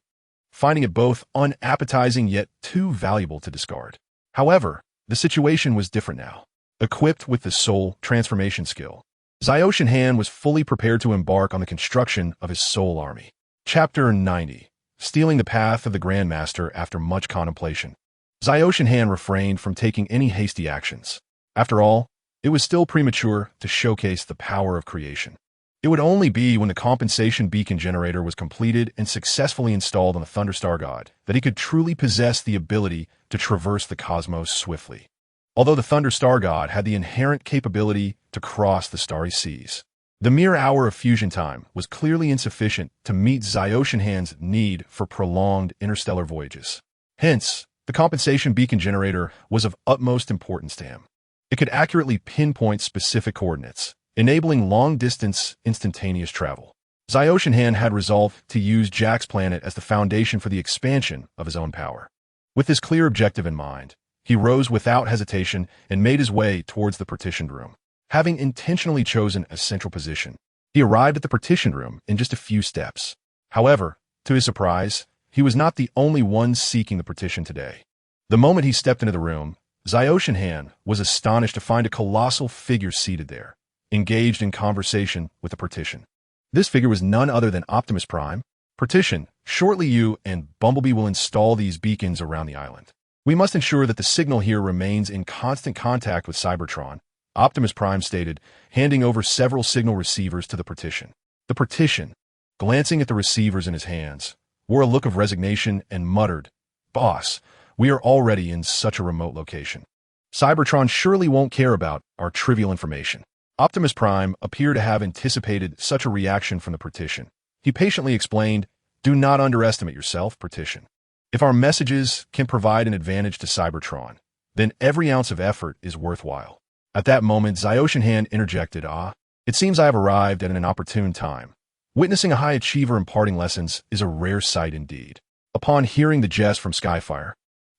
finding it both unappetizing yet too valuable to discard. However, the situation was different now. Equipped with the soul transformation skill, Xiaotian was fully prepared to embark on the construction of his soul army. Chapter 90. Stealing the path of the Grandmaster after much contemplation. Xiaotian refrained from taking any hasty actions. After all, it was still premature to showcase the power of creation. It would only be when the compensation beacon generator was completed and successfully installed on the Thunderstar God that he could truly possess the ability to traverse the cosmos swiftly. Although the Thunderstar God had the inherent capability to cross the starry seas, the mere hour of fusion time was clearly insufficient to meet Ziotian's need for prolonged interstellar voyages. Hence, the compensation beacon generator was of utmost importance to him. It could accurately pinpoint specific coordinates, enabling long-distance instantaneous travel. Ziotian had resolved to use Jack's planet as the foundation for the expansion of his own power. With this clear objective in mind, he rose without hesitation and made his way towards the partitioned room. Having intentionally chosen a central position, he arrived at the partitioned room in just a few steps. However, to his surprise, he was not the only one seeking the partition today. The moment he stepped into the room, Ziotian was astonished to find a colossal figure seated there, engaged in conversation with the partition. This figure was none other than Optimus Prime. Partition, shortly you and Bumblebee will install these beacons around the island. We must ensure that the signal here remains in constant contact with Cybertron, Optimus Prime stated, handing over several signal receivers to the partition. The partition, glancing at the receivers in his hands, wore a look of resignation and muttered, "Boss, we are already in such a remote location. Cybertron surely won't care about our trivial information." Optimus Prime appeared to have anticipated such a reaction from the partition. He patiently explained, "Do not underestimate yourself, partition. If our messages can provide an advantage to Cybertron, then every ounce of effort is worthwhile." At that moment, Ziotian interjected, "It seems I have arrived at an opportune time. Witnessing a high achiever imparting lessons is a rare sight indeed." Upon hearing the jest from Skyfire,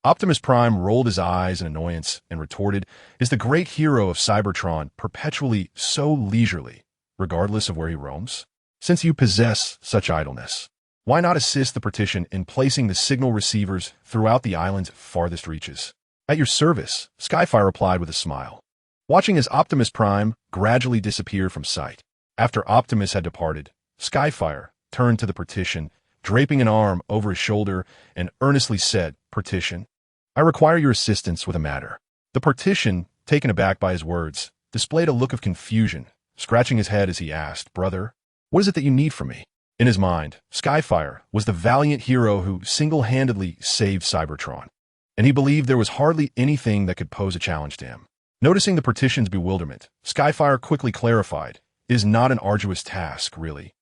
Optimus Prime rolled his eyes in annoyance and retorted, "Is the great hero of Cybertron perpetually so leisurely, regardless of where he roams? Since you possess such idleness, why not assist the partition in placing the signal receivers throughout the island's farthest reaches?" "At your service," Skyfire replied with a smile, watching as Optimus Prime gradually disappeared from sight. After Optimus had departed, Skyfire turned to the partition, draping an arm over his shoulder, and earnestly said, "Partition, I require your assistance with a matter." The partition, taken aback by his words, displayed a look of confusion, scratching his head as he asked, "Brother, what is it that you need from me?" In his mind, Skyfire was the valiant hero who single-handedly saved Cybertron, and he believed there was hardly anything that could pose a challenge to him. Noticing the partition's bewilderment, Skyfire quickly clarified, "It is not an arduous task, really.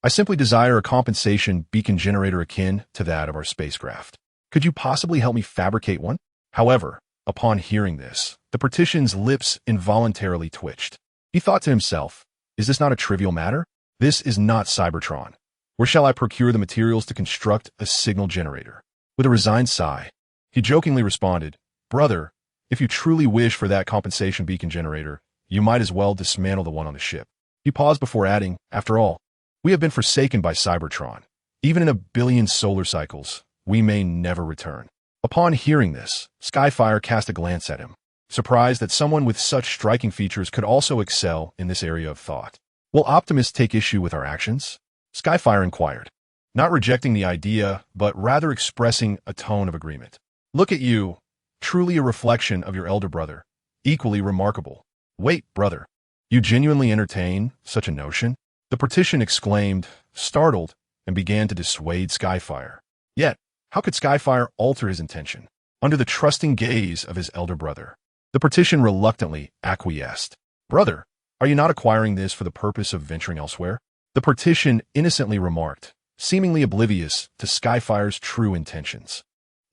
I simply desire a compensation beacon generator akin to that of our spacecraft. Could you possibly help me fabricate one?" However, upon hearing this, the partition's lips involuntarily twitched. He thought to himself, "Is this not a trivial matter? This is not Cybertron. Where shall I procure the materials to construct a signal generator?" With a resigned sigh, he jokingly responded, "Brother, if you truly wish for that compensation beacon generator, you might as well dismantle the one on the ship." He paused before adding, "After all, we have been forsaken by Cybertron. Even in 1,000,000,000 solar cycles, we may never return." Upon hearing this, Skyfire cast a glance at him, surprised that someone with such striking features could also excel in this area of thought. "Will Optimus take issue with our actions?" Skyfire inquired, not rejecting the idea, but rather expressing a tone of agreement. "Look at you, truly a reflection of your elder brother, equally remarkable. Wait, brother, you genuinely entertain such a notion?" The partition exclaimed, startled, and began to dissuade Skyfire. Yet, how could Skyfire alter his intention? Under the trusting gaze of his elder brother, the partition reluctantly acquiesced. "Brother, are you not acquiring this for the purpose of venturing elsewhere?" The partition innocently remarked, seemingly oblivious to Skyfire's true intentions.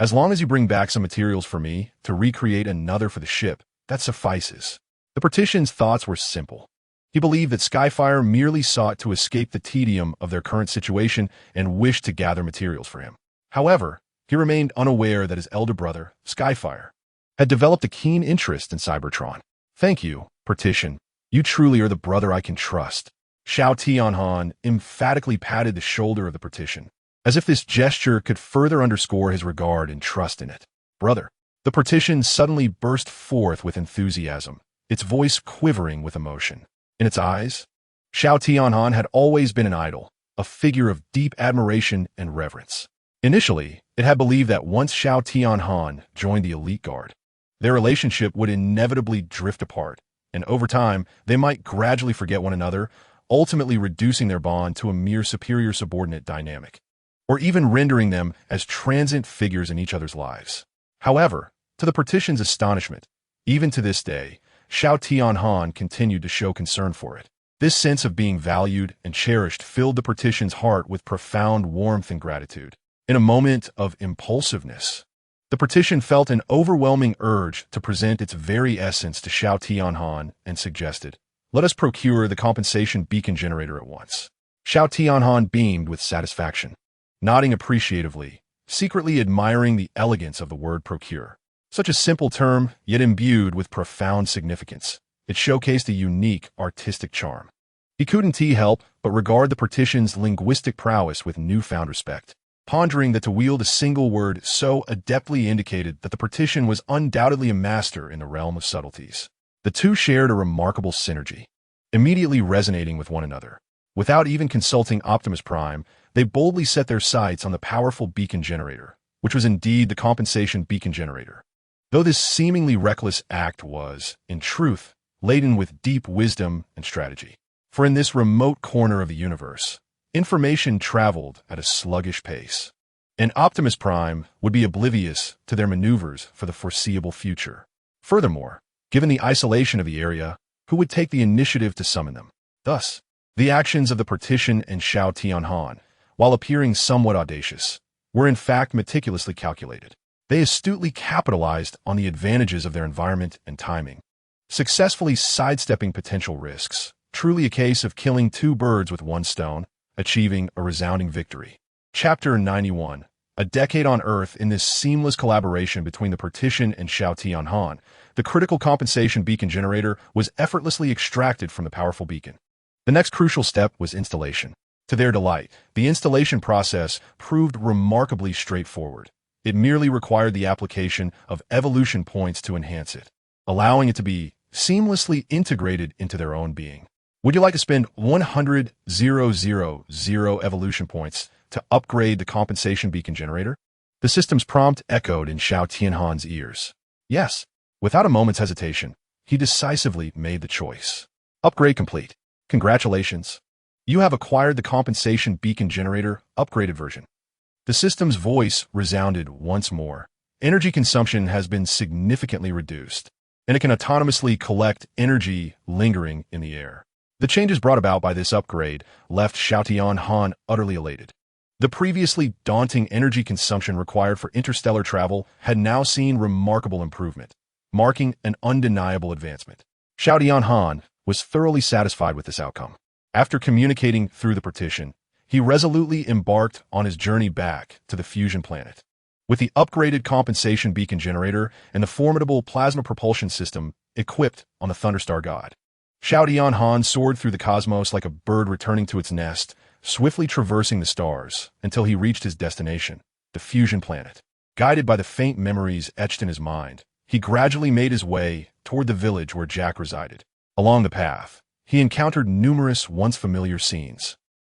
"As long as you bring back some materials for me to recreate another for the ship, that suffices." The partition's thoughts were simple. He believed that Skyfire merely sought to escape the tedium of their current situation and wished to gather materials for him. However, he remained unaware that his elder brother, Skyfire, had developed a keen interest in Cybertron. "Thank you, partition. You truly are the brother I can trust." Xiao Tianhan emphatically patted the shoulder of the partition, as if this gesture could further underscore his regard and trust in it. "Brother." The partition suddenly burst forth with enthusiasm, its voice quivering with emotion. In its eyes, Xiao Tianhan had always been an idol, a figure of deep admiration and reverence. Initially, it had believed that once Xiao Tianhan joined the elite guard, their relationship would inevitably drift apart, and over time, they might gradually forget one another ultimately reducing their bond to a mere superior-subordinate dynamic, or even rendering them as transient figures in each other's lives. However, to the Partition's astonishment, even to this day, Xiao Tianhan continued to show concern for it. This sense of being valued and cherished filled the Partition's heart with profound warmth and gratitude. In a moment of impulsiveness, the Partition felt an overwhelming urge to present its very essence to Xiao Tianhan and suggested, "Let us procure the compensation beacon generator at once." Xiao Tianhan beamed with satisfaction, nodding appreciatively, secretly admiring the elegance of the word procure. Such a simple term, yet imbued with profound significance. It showcased a unique artistic charm. He couldn't help but regard the Partition's linguistic prowess with newfound respect, pondering that to wield a single word so adeptly indicated that the Partition was undoubtedly a master in the realm of subtleties. The two shared a remarkable synergy, immediately resonating with one another. Without even consulting Optimus Prime, they boldly set their sights on the powerful beacon generator, which was indeed the compensation beacon generator. Though this seemingly reckless act was, in truth, laden with deep wisdom and strategy. For in this remote corner of the universe, information traveled at a sluggish pace, and Optimus Prime would be oblivious to their maneuvers for the foreseeable future. Furthermore, given the isolation of the area, who would take the initiative to summon them? Thus, the actions of the Partition and Xiao Tianhan, while appearing somewhat audacious, were in fact meticulously calculated. They astutely capitalized on the advantages of their environment and timing, successfully sidestepping potential risks. Truly a case of killing two birds with one stone, achieving a resounding victory. Chapter 91. A decade on Earth. In this seamless collaboration between the Partition and Xiao Tianhan, the critical compensation beacon generator was effortlessly extracted from the powerful beacon. The next crucial step was installation. To their delight, the installation process proved remarkably straightforward. It merely required the application of evolution points to enhance it, allowing it to be seamlessly integrated into their own being. Would you like to spend 100,000 evolution points to upgrade the compensation beacon generator? The system's prompt echoed in Xiao Tianhan's ears. Yes. Without a moment's hesitation, he decisively made the choice. Upgrade complete. Congratulations. You have acquired the compensation beacon generator upgraded version. The system's voice resounded once more. Energy consumption has been significantly reduced, and it can autonomously collect energy lingering in the air. The changes brought about by this upgrade left Xiao Tianhan utterly elated. The previously daunting energy consumption required for interstellar travel had now seen remarkable improvement, marking an undeniable advancement. Xiao Tianhan was thoroughly satisfied with this outcome. After communicating through the Partition, he resolutely embarked on his journey back to the fusion planet. With the upgraded compensation beacon generator and the formidable plasma propulsion system equipped on the Thunderstar God, Xiao Tianhan soared through the cosmos like a bird returning to its nest, swiftly traversing the stars until he reached his destination, the fusion planet. Guided by the faint memories etched in his mind, he gradually made his way toward the village where Jack resided. Along the path, he encountered numerous once familiar scenes,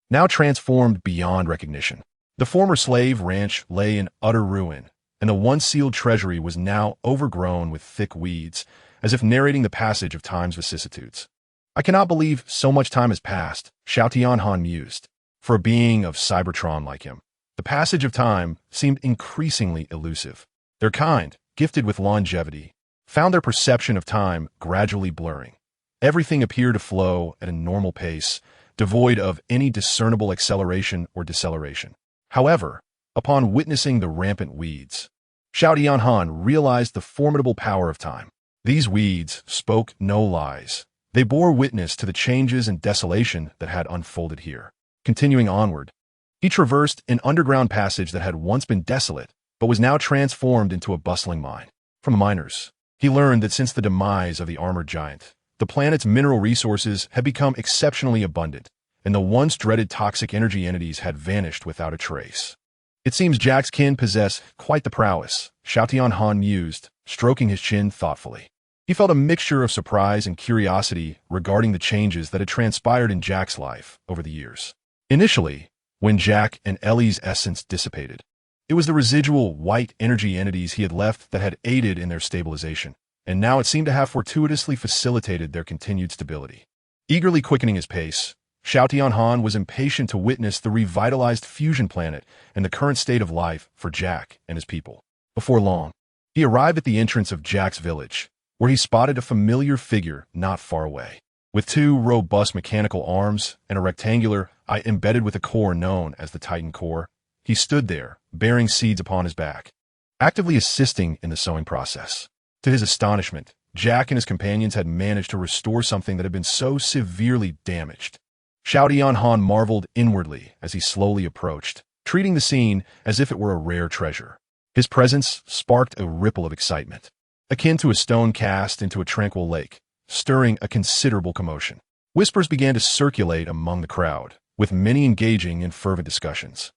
now transformed beyond recognition. The former slave ranch lay in utter ruin, and the once sealed treasury was now overgrown with thick weeds, as if narrating the passage of time's vicissitudes. I cannot believe so much time has passed, Xiao Tianhan mused. For a being of Cybertron like him, the passage of time seemed increasingly elusive. Their kind, gifted with longevity, found their perception of time gradually blurring. Everything appeared to flow at a normal pace, devoid of any discernible acceleration or deceleration. However, upon witnessing the rampant weeds, Xiao Tianhan realized the formidable power of time. These weeds spoke no lies. They bore witness to the changes and desolation that had unfolded here. Continuing onward, he traversed an underground passage that had once been desolate, but was now transformed into a bustling mine. From the miners, he learned that since the demise of the armored giant, the planet's mineral resources had become exceptionally abundant, and the once dreaded toxic energy entities had vanished without a trace. It seems Jack's kin possess quite the prowess, Xiao Tianhan mused, stroking his chin thoughtfully. He felt a mixture of surprise and curiosity regarding the changes that had transpired in Jack's life over the years. Initially, when Jack and Ellie's essence dissipated, it was the residual white energy entities he had left that had aided in their stabilization, and now it seemed to have fortuitously facilitated their continued stability. Eagerly quickening his pace, Xiao Tianhan was impatient to witness the revitalized fusion planet and the current state of life for Jack and his people. Before long, he arrived at the entrance of Jack's village, where he spotted a familiar figure not far away. With two robust mechanical arms and a rectangular eye embedded with a core known as the Titan Core, he stood there, bearing seeds upon his back, actively assisting in the sowing process. To his astonishment, Jack and his companions had managed to restore something that had been so severely damaged. Xiao Tianhan marveled inwardly as he slowly approached, treating the scene as if it were a rare treasure. His presence sparked a ripple of excitement, akin to a stone cast into a tranquil lake, stirring a considerable commotion. Whispers began to circulate among the crowd, with many engaging in fervent discussions.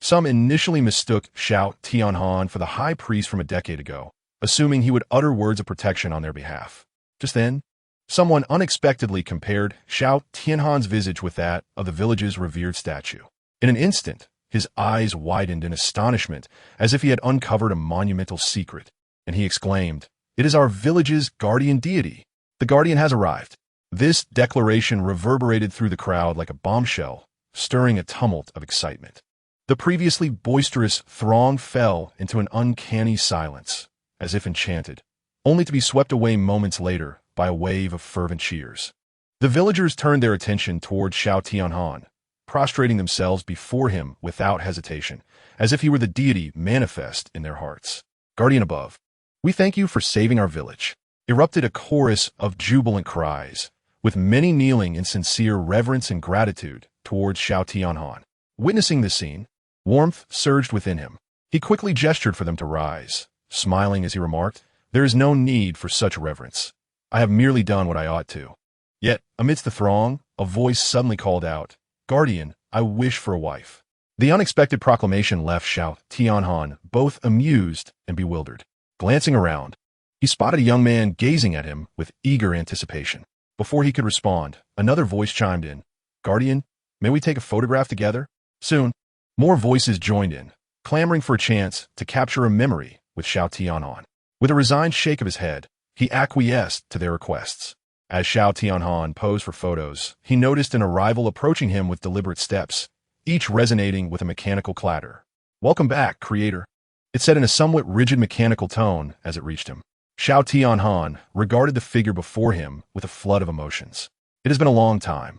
Some initially mistook Xiao Tianhan for the high priest from a decade ago, assuming he would utter words of protection on their behalf. Just then, someone unexpectedly compared Xiao Tianhan's visage with that of the village's revered statue. In an instant, his eyes widened in astonishment, as if he had uncovered a monumental secret, and he exclaimed, "It is our village's guardian deity. The guardian has arrived." This declaration reverberated through the crowd like a bombshell, stirring a tumult of excitement. The previously boisterous throng fell into an uncanny silence, as if enchanted, only to be swept away moments later by a wave of fervent cheers. The villagers turned their attention toward Xiao Tianhan, prostrating themselves before him without hesitation, as if he were the deity manifest in their hearts. "Guardian above, we thank you for saving our village," erupted a chorus of jubilant cries, with many kneeling in sincere reverence and gratitude towards Xiao Tianhan. Witnessing this scene, warmth surged within him. He quickly gestured for them to rise, smiling as he remarked, "There is no need for such reverence. I have merely done what I ought to." Yet, amidst the throng, a voice suddenly called out, "Guardian, I wish for a wife." The unexpected proclamation left Xiao Tianhan both amused and bewildered. Glancing around, he spotted a young man gazing at him with eager anticipation. Before he could respond, another voice chimed in, "Guardian, may we take a photograph together?" Soon, more voices joined in, clamoring for a chance to capture a memory with Xiao Tianhan. With a resigned shake of his head, he acquiesced to their requests. As Xiao Tianhan posed for photos, he noticed an arrival approaching him with deliberate steps, each resonating with a mechanical clatter. "Welcome back, creator," it said in a somewhat rigid mechanical tone as it reached him. Xiao Tianhan regarded the figure before him with a flood of emotions. "It has been a long time.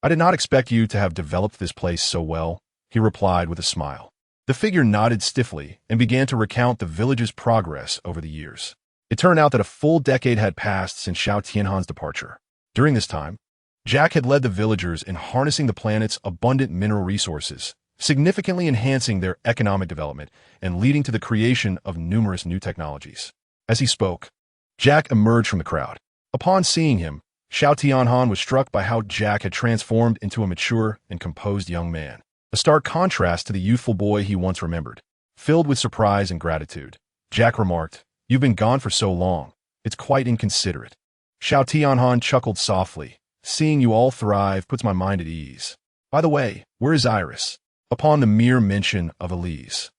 I did not expect you to have developed this place so well," he replied with a smile. The figure nodded stiffly and began to recount the village's progress over the years. It turned out that a full decade had passed since Xiao Tianhan's departure. During this time, Jack had led the villagers in harnessing the planet's abundant mineral resources, significantly enhancing their economic development and leading to the creation of numerous new technologies. As he spoke, Jack emerged from the crowd. Upon seeing him, Xiao Tianhan was struck by how Jack had transformed into a mature and composed young man, a stark contrast to the youthful boy he once remembered. Filled with surprise and gratitude, Jack remarked, "You've been gone for so long. It's quite inconsiderate." Xiao Tianhan chuckled softly. "Seeing you all thrive puts my mind at ease. By the way, where is Iris?" Upon the mere mention of Elise,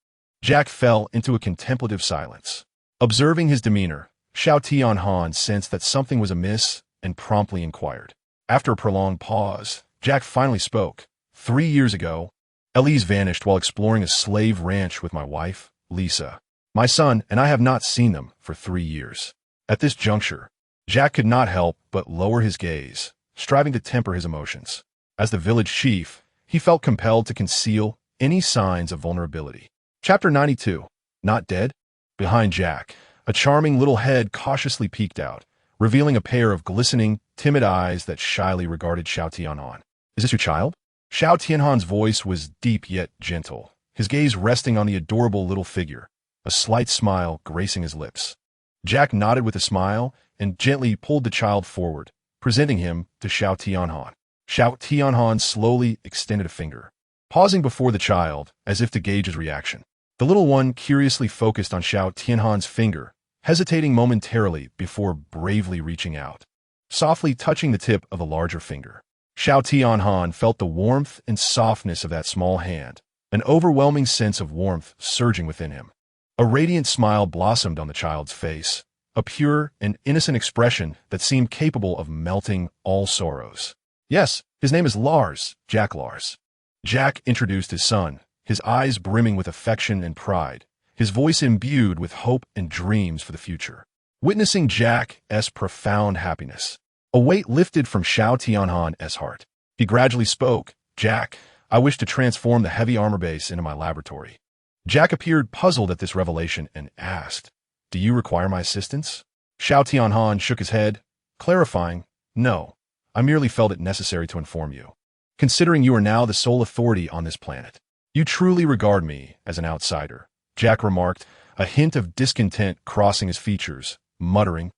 Jack fell into a contemplative silence. Observing his demeanor, Xiao Tianhan sensed that something was amiss and promptly inquired. After a prolonged pause, Jack finally spoke. 3 years ago, Elise vanished while exploring a slave ranch with my wife, Lisa. My son and I have not seen them for 3 years. At this juncture, Jack could not help but lower his gaze, striving to temper his emotions. As the village chief, he felt compelled to conceal any signs of vulnerability. Chapter 92. Not Dead? Behind Jack, a charming little head cautiously peeked out, revealing a pair of glistening, timid eyes that shyly regarded Xiao Tianhan. "Is this your child?" Xiao Tianhan's voice was deep yet gentle, his gaze resting on the adorable little figure, a slight smile gracing his lips. Jack nodded with a smile and gently pulled the child forward, presenting him to Xiao Tianhan. Xiao Tianhan slowly extended a finger, pausing before the child as if to gauge his reaction. The little one curiously focused on Xiao Tianhan's finger, hesitating momentarily before bravely reaching out, softly touching the tip of a larger finger. Xiao Tianhan felt the warmth and softness of that small hand, an overwhelming sense of warmth surging within him. A radiant smile blossomed on the child's face, a pure and innocent expression that seemed capable of melting all sorrows. "Yes, His name is Lars, Jack Lars. Jack introduced his son, his eyes brimming with affection and pride, his voice imbued with hope and dreams for the future. Witnessing Jack's profound happiness, a weight lifted from Xiao Tianhan's heart. He gradually spoke, "Jack, I wish to transform the heavy armor base into my laboratory." Jack appeared puzzled at this revelation and asked, "Do you require my assistance?" Xiao Tianhan shook his head, clarifying, "No, I merely felt it necessary to inform you. Considering you are now the sole authority on this planet, you truly regard me as an outsider," Jack remarked, a hint of discontent crossing his features, muttering,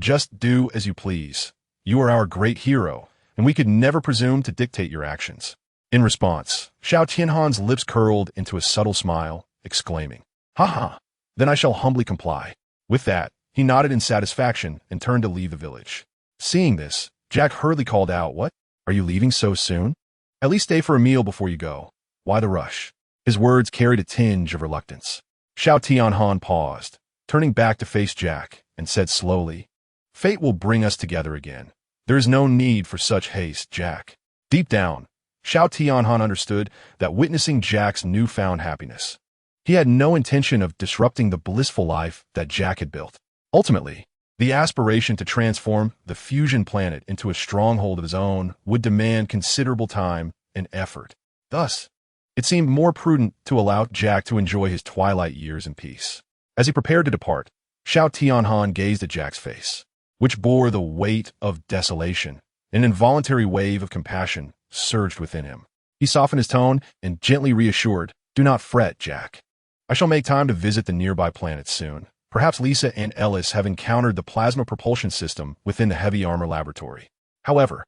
"Just do as you please. You are our great hero, and we could never presume to dictate your actions." In response, Xiao Tianhan's lips curled into a subtle smile, exclaiming, "Ha! Then I shall humbly comply." With that, he nodded in satisfaction and turned to leave the village. Seeing this, Jack hurriedly called out, "What? Are you leaving so soon? At least stay for a meal before you go. Why the rush?" His words carried a tinge of reluctance. Xiao Tianhan paused, turning back to face Jack, and said slowly, "Fate will bring us together again. There is no need for such haste, Jack." Deep down, Xiao Tianhan understood that witnessing Jack's newfound happiness, he had no intention of disrupting the blissful life that Jack had built. Ultimately, the aspiration to transform the fusion planet into a stronghold of his own would demand considerable time and effort. Thus, it seemed more prudent to allow Jack to enjoy his twilight years in peace. As he prepared to depart, Xiao Tianhan gazed at Jack's face, which bore the weight of desolation. An involuntary wave of compassion surged within him. He softened his tone and gently reassured, "Do not fret, Jack. I shall make time to visit the nearby planets soon. Perhaps Lisa and Ellis have encountered the plasma propulsion system within the heavy armor laboratory. However,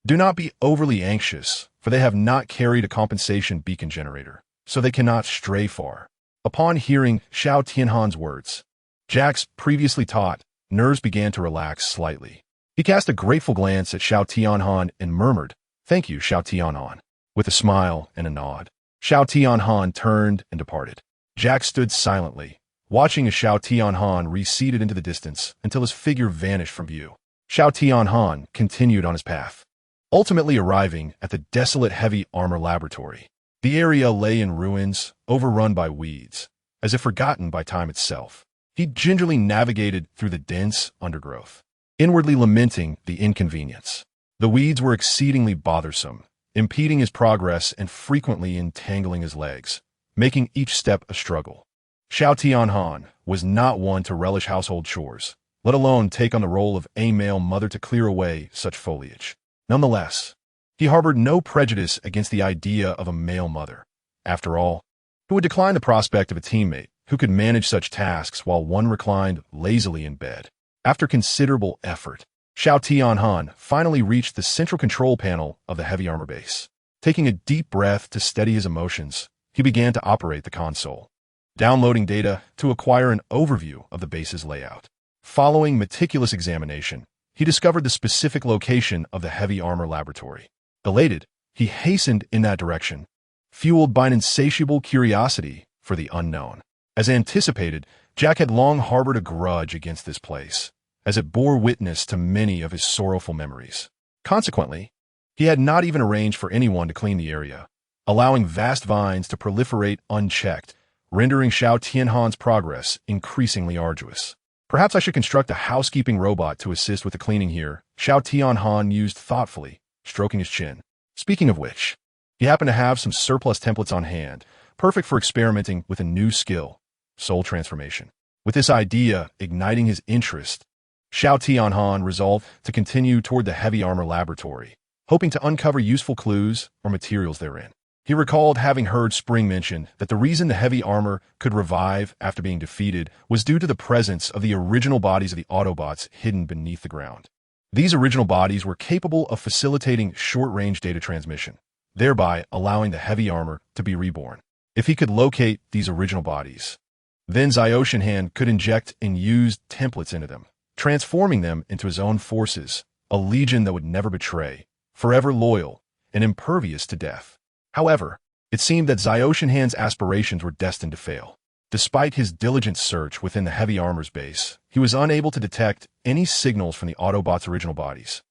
do not be overly anxious, for they have not carried a compensation beacon generator, so they cannot stray far." Upon hearing Xiao Tianhan's words, Jack's previously taut nerves began to relax slightly. He cast a grateful glance at Xiao Tianhan and murmured, "Thank you, Xiao Tianhan," with a smile and a nod. Xiao Tianhan turned and departed. Jack stood silently, watching as Xiao Tianhan receded into the distance until his figure vanished from view. Xiao Tianhan continued on his path, ultimately arriving at the desolate heavy armor laboratory. The area lay in ruins, overrun by weeds, as if forgotten by time itself. He gingerly navigated through the dense undergrowth, inwardly lamenting the inconvenience. The weeds were exceedingly bothersome, impeding his progress and frequently entangling his legs, making each step a struggle. Xiao Tianhan was not one to relish household chores, let alone take on the role of a male mother to clear away such foliage. Nonetheless, he harbored no prejudice against the idea of a male mother. After all, who would decline the prospect of a teammate who could manage such tasks while one reclined lazily in bed? After considerable effort, Xiao Tianhan finally reached the central control panel of the heavy armor base. Taking a deep breath to steady his emotions, he began to operate the console, downloading data to acquire an overview of the base's layout. Following meticulous examination, he discovered the specific location of the heavy armor laboratory. Elated, he hastened in that direction, fueled by an insatiable curiosity for the unknown. As anticipated, Jack had long harbored a grudge against this place, as it bore witness to many of his sorrowful memories. Consequently, he had not even arranged for anyone to clean the area, allowing vast vines to proliferate unchecked, rendering Xiao Tianhan's progress increasingly arduous. "Perhaps I should construct a housekeeping robot to assist with the cleaning here," Xiao Tianhan mused thoughtfully, stroking his chin. Speaking of which, he happened to have some surplus templates on hand, perfect for experimenting with a new skill, soul transformation. With this idea igniting his interest, Xiao Tianhan resolved to continue toward the heavy armor laboratory, hoping to uncover useful clues or materials therein. He recalled having heard Spring mention that the reason the heavy armor could revive after being defeated was due to the presence of the original bodies of the Autobots hidden beneath the ground. These original bodies were capable of facilitating short-range data transmission, thereby allowing the heavy armor to be reborn. If he could locate these original bodies, then Xiaoshenhan could inject and use templates into them, transforming them into his own forces, a legion that would never betray, forever loyal, and impervious to death. However, it seemed that Xiaoshenhan's aspirations were destined to fail. Despite his diligent search within the heavy armor's base, he was unable to detect any signals from the Autobots' original bodies.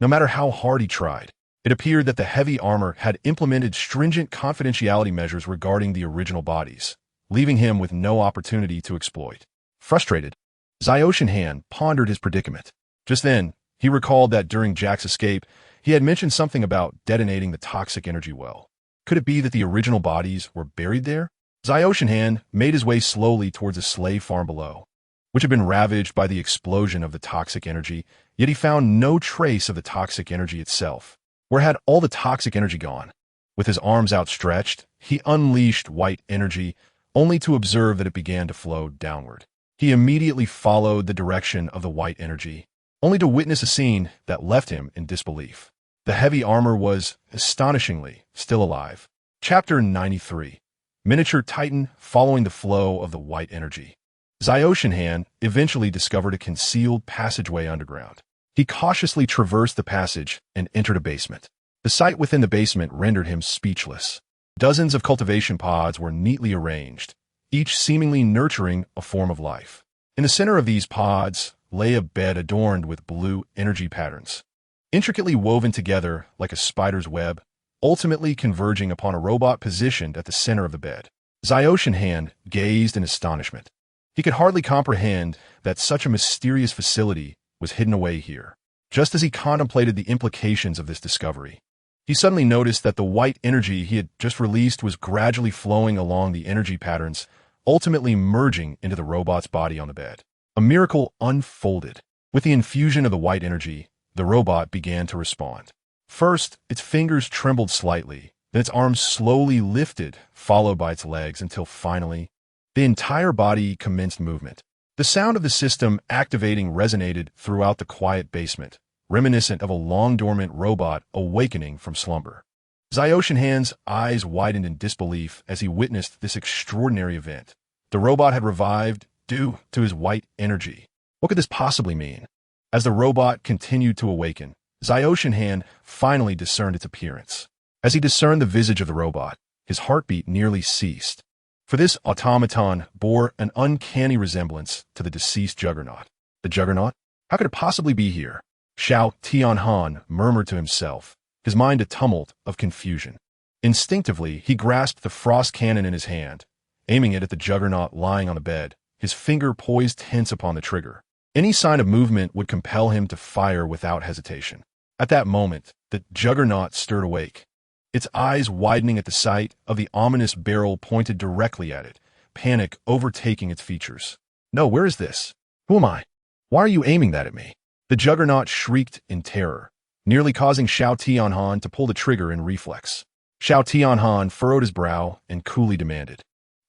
No matter how hard he tried, It appeared that the heavy armor had implemented stringent confidentiality measures regarding the original bodies, leaving him with no opportunity to exploit. Frustrated, Ziotian pondered his predicament. Just then, he recalled that during Jack's escape, he had mentioned something about detonating the toxic energy well. Could it be that the original bodies were buried there? Ziotian made his way slowly towards a slave farm below, which had been ravaged by the explosion of the toxic energy, yet he found no trace of the toxic energy itself. Where had all the toxic energy gone? With his arms outstretched, he unleashed white energy, only to observe that it began to flow downward. He immediately followed the direction of the white energy, only to witness a scene that left him in disbelief. The heavy armor was, astonishingly, still alive. Chapter 93. Miniature Titan following the flow of the white energy. Ziotian eventually discovered a concealed passageway underground. He cautiously traversed the passage and entered a basement. The sight within the basement rendered him speechless. Dozens of cultivation pods were neatly arranged, each seemingly nurturing a form of life. In the center of these pods lay a bed adorned with blue energy patterns, intricately woven together like a spider's web, ultimately converging upon a robot positioned at the center of the bed. Ziotian gazed in astonishment. He could hardly comprehend that such a mysterious facility was hidden away here. Just as he contemplated the implications of this discovery, he suddenly noticed that the white energy he had just released was gradually flowing along the energy patterns, ultimately merging into the robot's body on the bed. A miracle unfolded. With the infusion of the white energy, the robot began to respond. First, its fingers trembled slightly, then its arms slowly lifted, followed by its legs, until finally, the entire body commenced movement. The sound of the system activating resonated throughout the quiet basement, reminiscent of a long-dormant robot awakening from slumber. Ziotian's eyes widened in disbelief as he witnessed this extraordinary event. The robot had revived due to his white energy. What could this possibly mean? As the robot continued to awaken, Ziotian finally discerned its appearance. As he discerned the visage of the robot, his heartbeat nearly ceased. For this automaton bore an uncanny resemblance to the deceased Juggernaut. The Juggernaut? How could it possibly be here? Xiao Tianhan murmured to himself, his mind a tumult of confusion. Instinctively, he grasped the frost cannon in his hand, aiming it at the Juggernaut lying on the bed, his finger poised tense upon the trigger. Any sign of movement would compel him to fire without hesitation. At that moment, the Juggernaut stirred awake, its eyes widening at the sight of the ominous barrel pointed directly at it, panic overtaking its features. No, where is this? Who am I? Why are you aiming that at me? The Juggernaut shrieked in terror, nearly causing Xiao Tianhan to pull the trigger in reflex. Xiao Tianhan furrowed his brow and coolly demanded,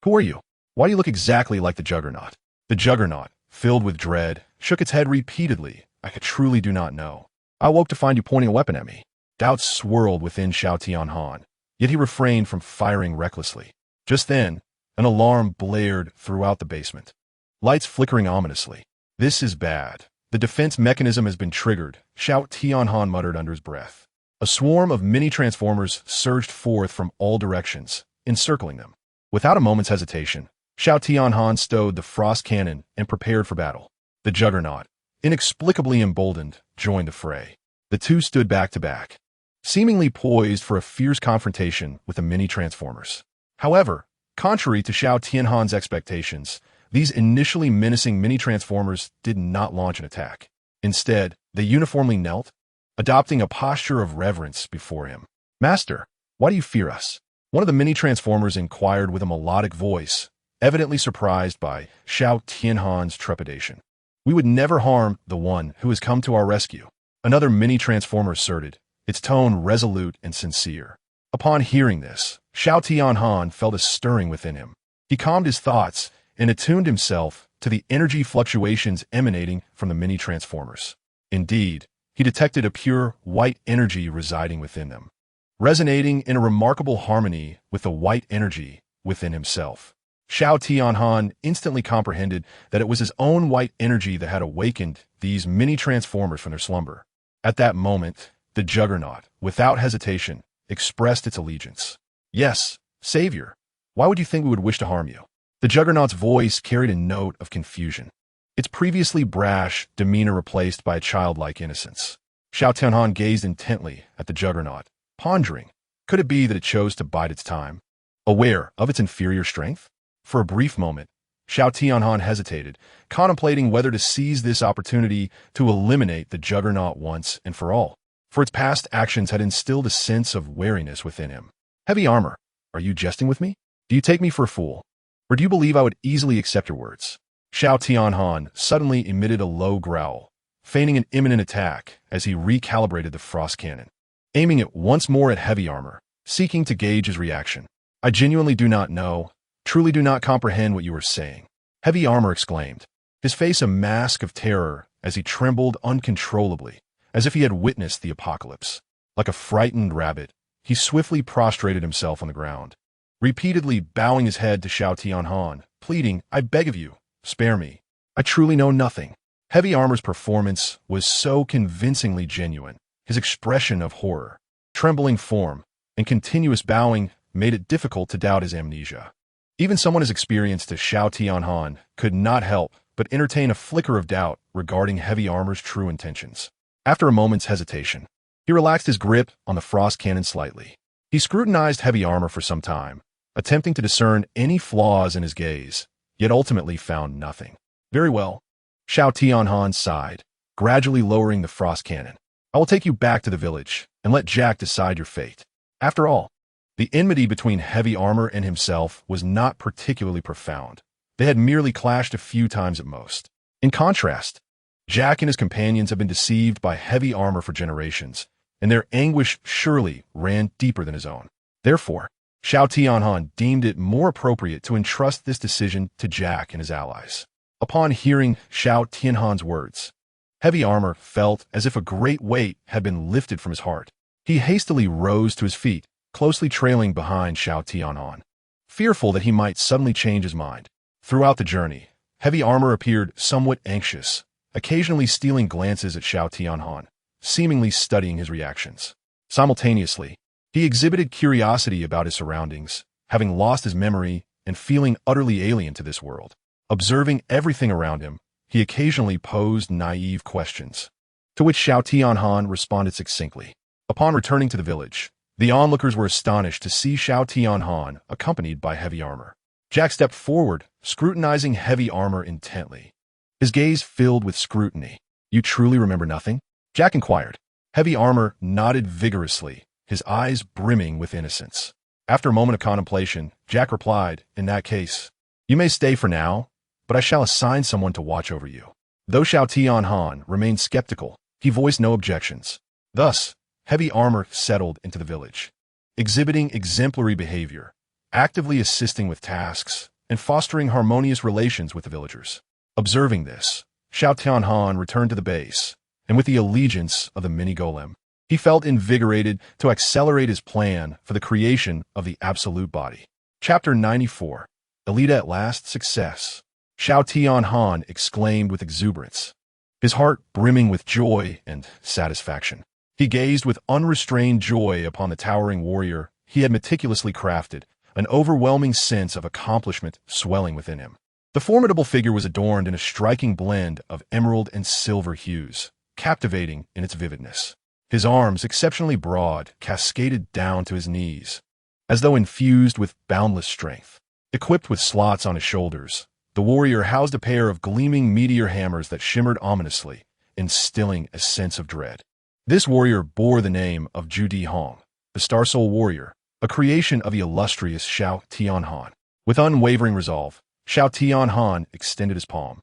"Who are you? Why do you look exactly like the Juggernaut?" The Juggernaut, filled with dread, shook its head repeatedly. "I truly do not know. I awoke to find you pointing a weapon at me." Doubts swirled within Xiao Tianhan, yet he refrained from firing recklessly. Just then, an alarm blared throughout the basement, lights flickering ominously. "This is bad. The defense mechanism has been triggered," Xiao Tianhan muttered under his breath. A swarm of mini-transformers surged forth from all directions, encircling them. Without a moment's hesitation, Xiao Tianhan stowed the frost cannon and prepared for battle. The Juggernaut, inexplicably emboldened, joined the fray. The two stood back to back, seemingly poised for a fierce confrontation with the mini-transformers. However, contrary to Xiao Tianhan's expectations, these initially menacing mini-transformers did not launch an attack. Instead, they uniformly knelt, adopting a posture of reverence before him. "Master, why do you fear us?" One of the mini-transformers inquired with a melodic voice, evidently surprised by Xiao Tianhan's trepidation. "We would never harm the one who has come to our rescue," another mini-transformer asserted, its tone resolute and sincere. Upon hearing this, Xiao Tianhan felt a stirring within him. He calmed his thoughts and attuned himself to the energy fluctuations emanating from the mini-transformers. Indeed, he detected a pure white energy residing within them, resonating in a remarkable harmony with the white energy within himself. Xiao Tianhan instantly comprehended that it was his own white energy that had awakened these mini-transformers from their slumber. At that moment, the Juggernaut, without hesitation, expressed its allegiance. "Yes, Savior. Why would you think we would wish to harm you?" The Juggernaut's voice carried a note of confusion, its previously brash demeanor replaced by a childlike innocence. Xiao Tianhan gazed intently at the juggernaut, pondering, could it be that it chose to bide its time, aware of its inferior strength? For a brief moment, Xiao Tianhan hesitated, contemplating whether to seize this opportunity to eliminate the juggernaut once and for all, for its past actions had instilled a sense of wariness within him. Heavy armor, are you jesting with me? Do you take me for a fool? Or do you believe I would easily accept your words? Xiao Tianhan suddenly emitted a low growl, feigning an imminent attack as he recalibrated the frost cannon, aiming it once more at heavy armor, seeking to gauge his reaction. I genuinely do not know, truly do not comprehend what you are saying, Heavy Armor exclaimed, his face a mask of terror as he trembled uncontrollably, as if he had witnessed the apocalypse. Like a frightened rabbit, he swiftly prostrated himself on the ground, repeatedly bowing his head to Xiao Tianhan, pleading, I beg of you, spare me. I truly know nothing. Heavy Armor's performance was so convincingly genuine. His expression of horror, trembling form, and continuous bowing made it difficult to doubt his amnesia. Even someone as experienced as Xiao Tianhan could not help but entertain a flicker of doubt regarding Heavy Armor's true intentions. After a moment's hesitation, he relaxed his grip on the frost cannon slightly. He scrutinized Heavy Armor for some time, attempting to discern any flaws in his gaze, yet ultimately found nothing. Very well. Xiao Tianhan sighed, gradually lowering the frost cannon. I will take you back to the village and let Jack decide your fate. After all, the enmity between Heavy Armor and himself was not particularly profound. They had merely clashed a few times at most. In contrast, Jack and his companions had been deceived by Heavy Armor for generations, and their anguish surely ran deeper than his own. Therefore, Xiao Tianhan deemed it more appropriate to entrust this decision to Jack and his allies. Upon hearing Xiao Tianhan's words, Heavy Armor felt as if a great weight had been lifted from his heart. He hastily rose to his feet, closely trailing behind Xiao Tianhan, fearful that he might suddenly change his mind. Throughout the journey, Heavy Armor appeared somewhat anxious, occasionally stealing glances at Xiao Tianhan, seemingly studying his reactions. Simultaneously, he exhibited curiosity about his surroundings, having lost his memory and feeling utterly alien to this world. Observing everything around him, he occasionally posed naive questions, to which Xiao Tianhan responded succinctly. Upon returning to the village, the onlookers were astonished to see Xiao Tianhan accompanied by Heavy Armor. Jack stepped forward, scrutinizing Heavy Armor intently. His gaze filled with scrutiny. You truly remember nothing? Jack inquired. Heavy Armor nodded vigorously, his eyes brimming with innocence. After a moment of contemplation, Jack replied, in that case, you may stay for now, but I shall assign someone to watch over you. Though Xiao Tianhan remained skeptical, he voiced no objections. Thus, Heavy Armor settled into the village, exhibiting exemplary behavior, actively assisting with tasks, and fostering harmonious relations with the villagers. Observing this, Xiao Tianhan returned to the base, and with the allegiance of the mini-golem, he felt invigorated to accelerate his plan for the creation of the absolute body. Chapter 94. Elita at last, success. Xiao Tianhan exclaimed with exuberance, his heart brimming with joy and satisfaction. He gazed with unrestrained joy upon the towering warrior he had meticulously crafted, an overwhelming sense of accomplishment swelling within him. The formidable figure was adorned in a striking blend of emerald and silver hues, captivating in its vividness. His arms, exceptionally broad, cascaded down to his knees, as though infused with boundless strength. Equipped with slots on his shoulders, the warrior housed a pair of gleaming meteor hammers that shimmered ominously, instilling a sense of dread. This warrior bore the name of Zhu Di Hong, the Star Soul Warrior, a creation of the illustrious Xiao Tianhan. With unwavering resolve, Xiao Tianhan extended his palm,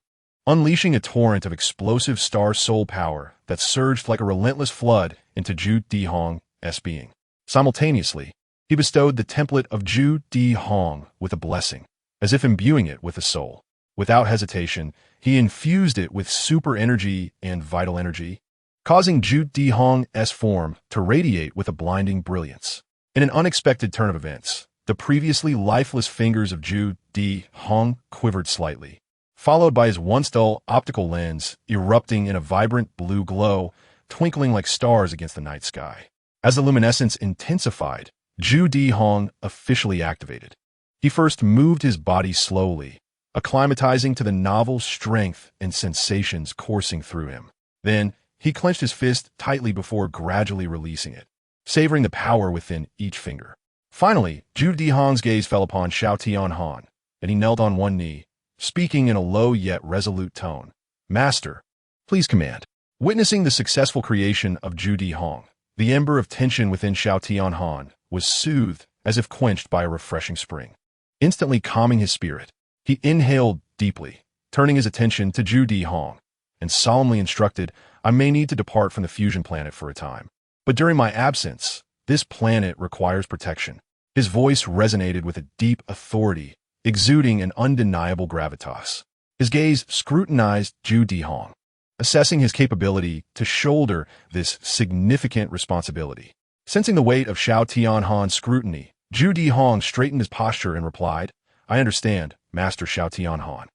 unleashing a torrent of explosive Star Soul power that surged like a relentless flood into Zhu Di Hong's being. Simultaneously, he bestowed the template of Zhu Di Hong with a blessing, as if imbuing it with a soul. Without hesitation, he infused it with super energy and vital energy, causing Zhu Di Hong's form to radiate with a blinding brilliance. In an unexpected turn of events, the previously lifeless fingers of Zhu Di Hong quivered slightly, followed by his once dull optical lens erupting in a vibrant blue glow, twinkling like stars against the night sky. As the luminescence intensified, Zhu Di Hong officially activated. He first moved his body slowly, acclimatizing to the novel strength and sensations coursing through him. Then, He clenched his fist tightly before gradually releasing it, savoring the power within each finger. Finally, Zhu Dihong's gaze fell upon Xiao Tianhan, and he knelt on one knee, speaking in a low yet resolute tone. Master, please command. Witnessing the successful creation of Zhu Dihong, the ember of tension within Xiao Tianhan was soothed as if quenched by a refreshing spring. Instantly calming his spirit, he inhaled deeply, turning his attention to Zhu Dihong, and solemnly instructed, I may need to depart from the fusion planet for a time. But during my absence, this planet requires protection. His voice resonated with a deep authority, exuding an undeniable gravitas. His gaze scrutinized Zhu Dihong, assessing his capability to shoulder this significant responsibility. Sensing the weight of Xiao Tianhan's scrutiny, Zhu Dihong straightened his posture and replied, I understand, Master Xiao Tianhan.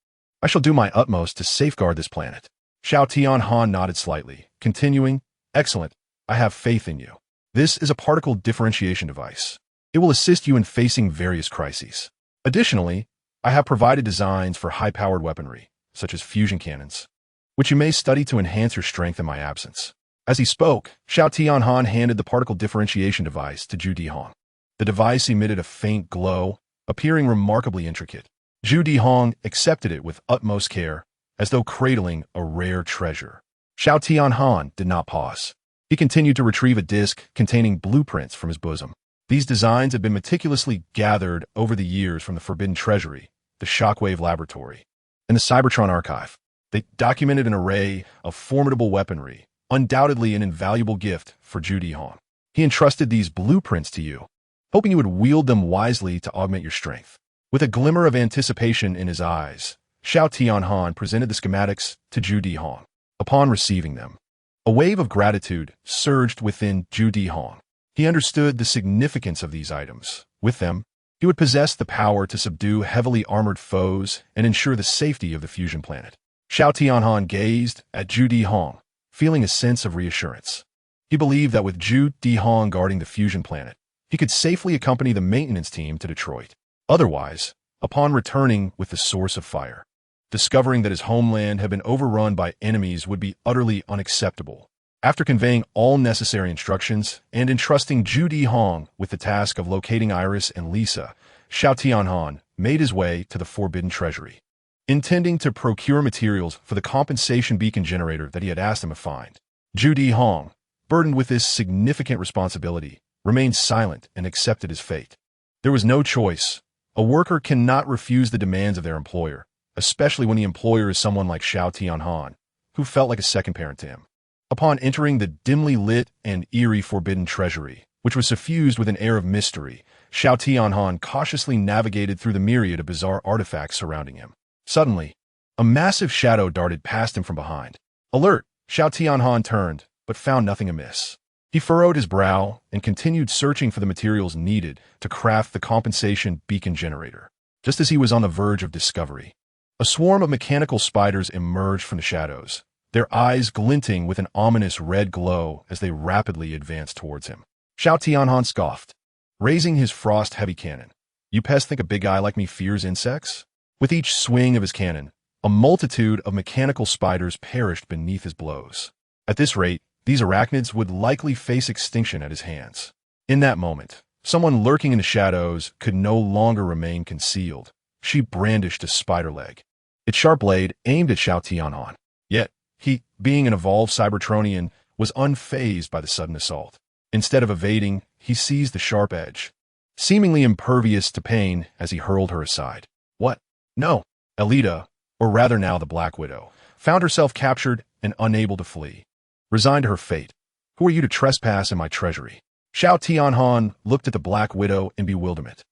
I shall do my utmost to safeguard this planet. Xiao Tianhan nodded slightly, continuing, Excellent, I have faith in you. This is a particle differentiation device. It will assist you in facing various crises. Additionally, I have provided designs for high-powered weaponry, such as fusion cannons, which you may study to enhance your strength in my absence. As he spoke, Xiao Tianhan handed the particle differentiation device to Zhu Dihong. The device emitted a faint glow, appearing remarkably intricate. Zhu Dihong accepted it with utmost care, as though cradling a rare treasure. Xiao Tianhan did not pause. He continued to retrieve a disc containing blueprints from his bosom. These designs had been meticulously gathered over the years from the Forbidden Treasury, the Shockwave Laboratory, and the Cybertron Archive. They documented an array of formidable weaponry, undoubtedly an invaluable gift for Zhu Dihong. He entrusted these blueprints to you, hoping you would wield them wisely to augment your strength. With a glimmer of anticipation in his eyes, Xiao Tianhan presented the schematics to Zhu Dihong. Upon receiving them, a wave of gratitude surged within Zhu Dihong. He understood the significance of these items. With them, he would possess the power to subdue heavily armored foes and ensure the safety of the fusion planet. Xiao Tianhan gazed at Zhu Dihong, feeling a sense of reassurance. He believed that with Zhu Dihong guarding the fusion planet, he could safely accompany the maintenance team to Detroit. Otherwise, upon returning with the source of fire, discovering that his homeland had been overrun by enemies would be utterly unacceptable. After conveying all necessary instructions and entrusting Zhu Dihong with the task of locating Iris and Lisa, Xiao Tianhan made his way to the Forbidden Treasury, intending to procure materials for the compensation beacon generator that he had asked him to find. Zhu Dihong, burdened with this significant responsibility, remained silent and accepted his fate. There was no choice. A worker cannot refuse the demands of their employer, especially when the employer is someone like Xiao Tianhan, who felt like a second parent to him. Upon entering the dimly lit and eerie Forbidden Treasury, which was suffused with an air of mystery, Xiao Tianhan cautiously navigated through the myriad of bizarre artifacts surrounding him. Suddenly, a massive shadow darted past him from behind. Alert! Xiao Tianhan turned, but found nothing amiss. He furrowed his brow and continued searching for the materials needed to craft the compensation beacon generator. Just as he was on the verge of discovery, a swarm of mechanical spiders emerged from the shadows, their eyes glinting with an ominous red glow as they rapidly advanced towards him. Xiao Tianhan scoffed, raising his frost-heavy cannon. You pests think a big guy like me fears insects? With each swing of his cannon, a multitude of mechanical spiders perished beneath his blows. At this rate, these arachnids would likely face extinction at his hands. In that moment, someone lurking in the shadows could no longer remain concealed. She brandished a spider leg, its sharp blade aimed at Xiao Tianhan. Yet, he, being an evolved Cybertronian, was unfazed by the sudden assault. Instead of evading, he seized the sharp edge, seemingly impervious to pain as he hurled her aside. What? No. Elita, or rather now the Black Widow, found herself captured and unable to flee. Resigned to her fate. Who are you to trespass in my treasury? Xiao Tianhan looked at the Black Widow in bewilderment.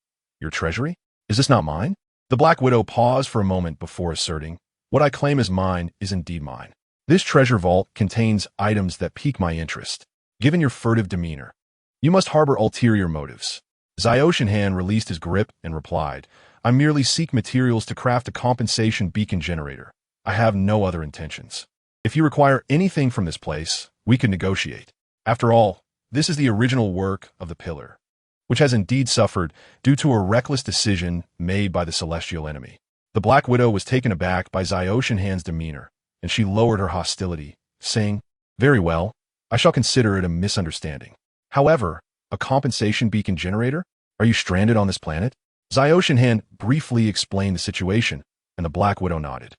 Your treasury? Is this not mine? The Black Widow paused for a moment before asserting, what I claim as mine is indeed mine. This treasure vault contains items that pique my interest. Given your furtive demeanor, you must harbor ulterior motives. Xiaoshenhan released his grip and replied, I merely seek materials to craft a compensation beacon generator. I have no other intentions. If you require anything from this place, we can negotiate. After all, this is the original work of the Pillar, which has indeed suffered due to a reckless decision made by the celestial enemy. The Black Widow was taken aback by Xiaoshenhan's demeanor, and she lowered her hostility, saying, Very well. I shall consider it a misunderstanding. However, a compensation beacon generator? Are you stranded on this planet? Zyoshinhan briefly explained the situation, and the Black Widow nodded.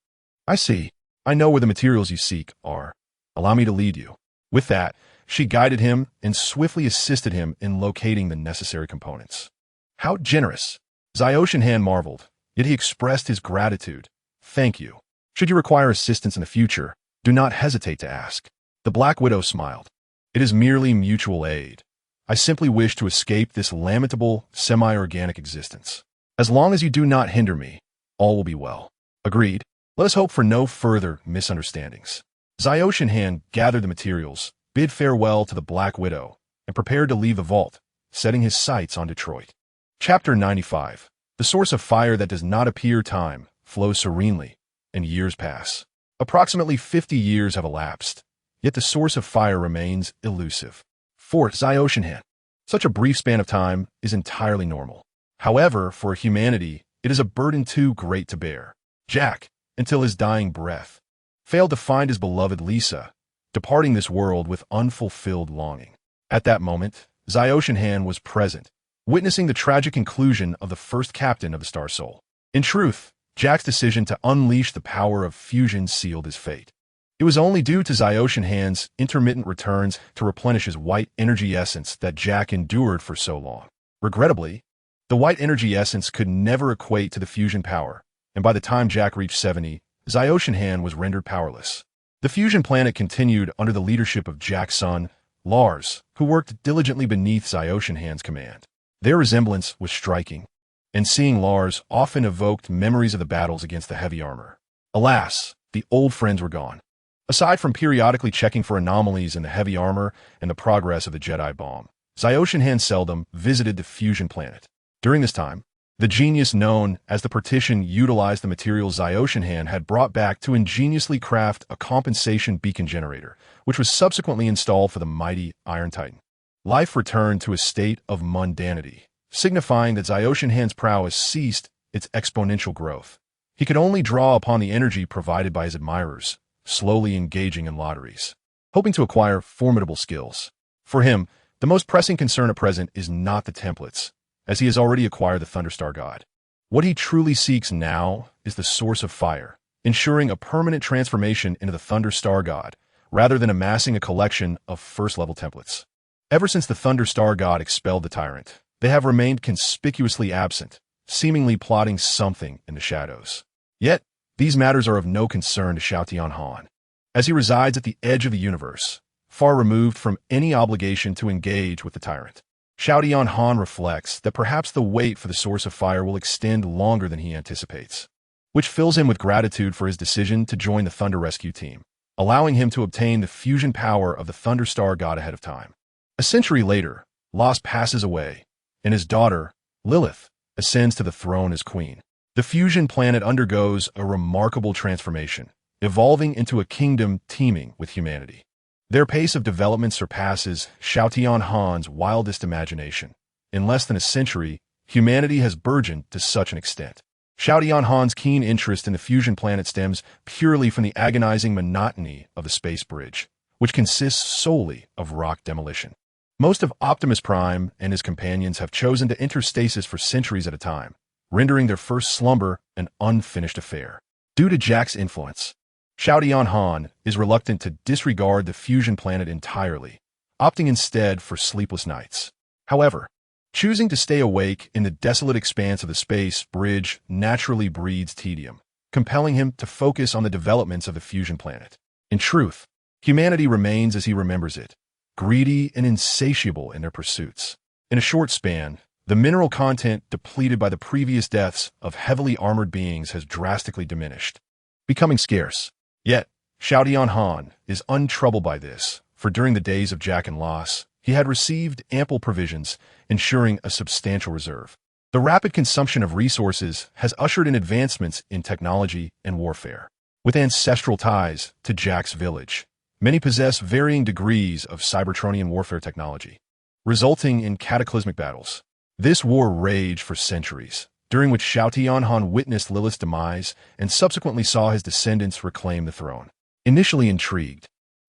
I see. I know where the materials you seek are. Allow me to lead you. With that, she guided him and swiftly assisted him in locating the necessary components. How generous! Zyoshinhan marveled, yet he expressed his gratitude. Thank you. Should you require assistance in the future, do not hesitate to ask. The Black Widow smiled. It is merely mutual aid. I simply wish to escape this lamentable, semi-organic existence. As long as you do not hinder me, all will be well. Agreed. Let us hope for no further misunderstandings. Zyoshinhan gathered the materials, bid farewell to the Black Widow, and prepared to leave the vault, setting his sights on Detroit. Chapter 95. The source of fire that does not appear. Time flows serenely, and years pass. Approximately 50 years have elapsed, yet the source of fire remains elusive. For Zyoshinhan, such a brief span of time is entirely normal. However, for humanity, it is a burden too great to bear. Jack, until his dying breath, failed to find his beloved Lisa, departing this world with unfulfilled longing. At that moment, Zyoshinhan was present, witnessing the tragic conclusion of the first captain of the Star Soul. In truth, Jack's decision to unleash the power of fusion sealed his fate. It was only due to Zyoshinhan's intermittent returns to replenish his white energy essence that Jack endured for so long. Regrettably, the white energy essence could never equate to the fusion power, and by the time Jack reached 70, Zyoshinhan was rendered powerless. The fusion planet continued under the leadership of Jack's son, Lars, who worked diligently beneath Zyoshinhan's command. Their resemblance was striking, and seeing Lars often evoked memories of the battles against the heavy armor. Alas, the old friends were gone. Aside from periodically checking for anomalies in the heavy armor and the progress of the Jedi bomb, Zyoshinhan seldom visited the fusion planet. During this time, the genius known as the Partition utilized the materials Zyoshinhan had brought back to ingeniously craft a compensation beacon generator, which was subsequently installed for the mighty Iron Titan. Life returned to a state of mundanity, signifying that Zyoshinhan's prowess ceased its exponential growth. He could only draw upon the energy provided by his admirers, slowly engaging in lotteries, hoping to acquire formidable skills. For him, the most pressing concern at present is not the templates, as he has already acquired the Thunderstar God. What he truly seeks now is the source of fire, ensuring a permanent transformation into the Thunderstar God, rather than amassing a collection of first-level templates. Ever since the Thunderstar God expelled the tyrant, they have remained conspicuously absent, seemingly plotting something in the shadows. Yet, these matters are of no concern to Shao Tianhan, as he resides at the edge of the universe, far removed from any obligation to engage with the tyrant. Shao Tianhan reflects that perhaps the wait for the source of fire will extend longer than he anticipates, which fills him with gratitude for his decision to join the Thunder Rescue team, allowing him to obtain the fusion power of the Thunderstar God ahead of time. A century later, Los passes away, and his daughter, Lilith, ascends to the throne as queen. The fusion planet undergoes a remarkable transformation, evolving into a kingdom teeming with humanity. Their pace of development surpasses Shao Tianhan's wildest imagination. In less than a century, humanity has burgeoned to such an extent. Shao Tianhan's keen interest in the fusion planet stems purely from the agonizing monotony of the space bridge, which consists solely of rock demolition. Most of Optimus Prime and his companions have chosen to enter stasis for centuries at a time, rendering their first slumber an unfinished affair. Due to Jack's influence, Shao Tianhan is reluctant to disregard the fusion planet entirely, opting instead for sleepless nights. However, choosing to stay awake in the desolate expanse of the space bridge naturally breeds tedium, compelling him to focus on the developments of the fusion planet. In truth, humanity remains as he remembers it, greedy and insatiable in their pursuits. In a short span, the mineral content depleted by the previous deaths of heavily armored beings has drastically diminished, becoming scarce. Yet, Shao Tianhan is untroubled by this, for during the days of Jack and Los, he had received ample provisions, ensuring a substantial reserve. The rapid consumption of resources has ushered in advancements in technology and warfare. With ancestral ties to Jack's village, many possess varying degrees of Cybertronian warfare technology, resulting in cataclysmic battles. This war raged for centuries, during which Shao Tianhan witnessed Lilith's demise and subsequently saw his descendants reclaim the throne. Initially intrigued,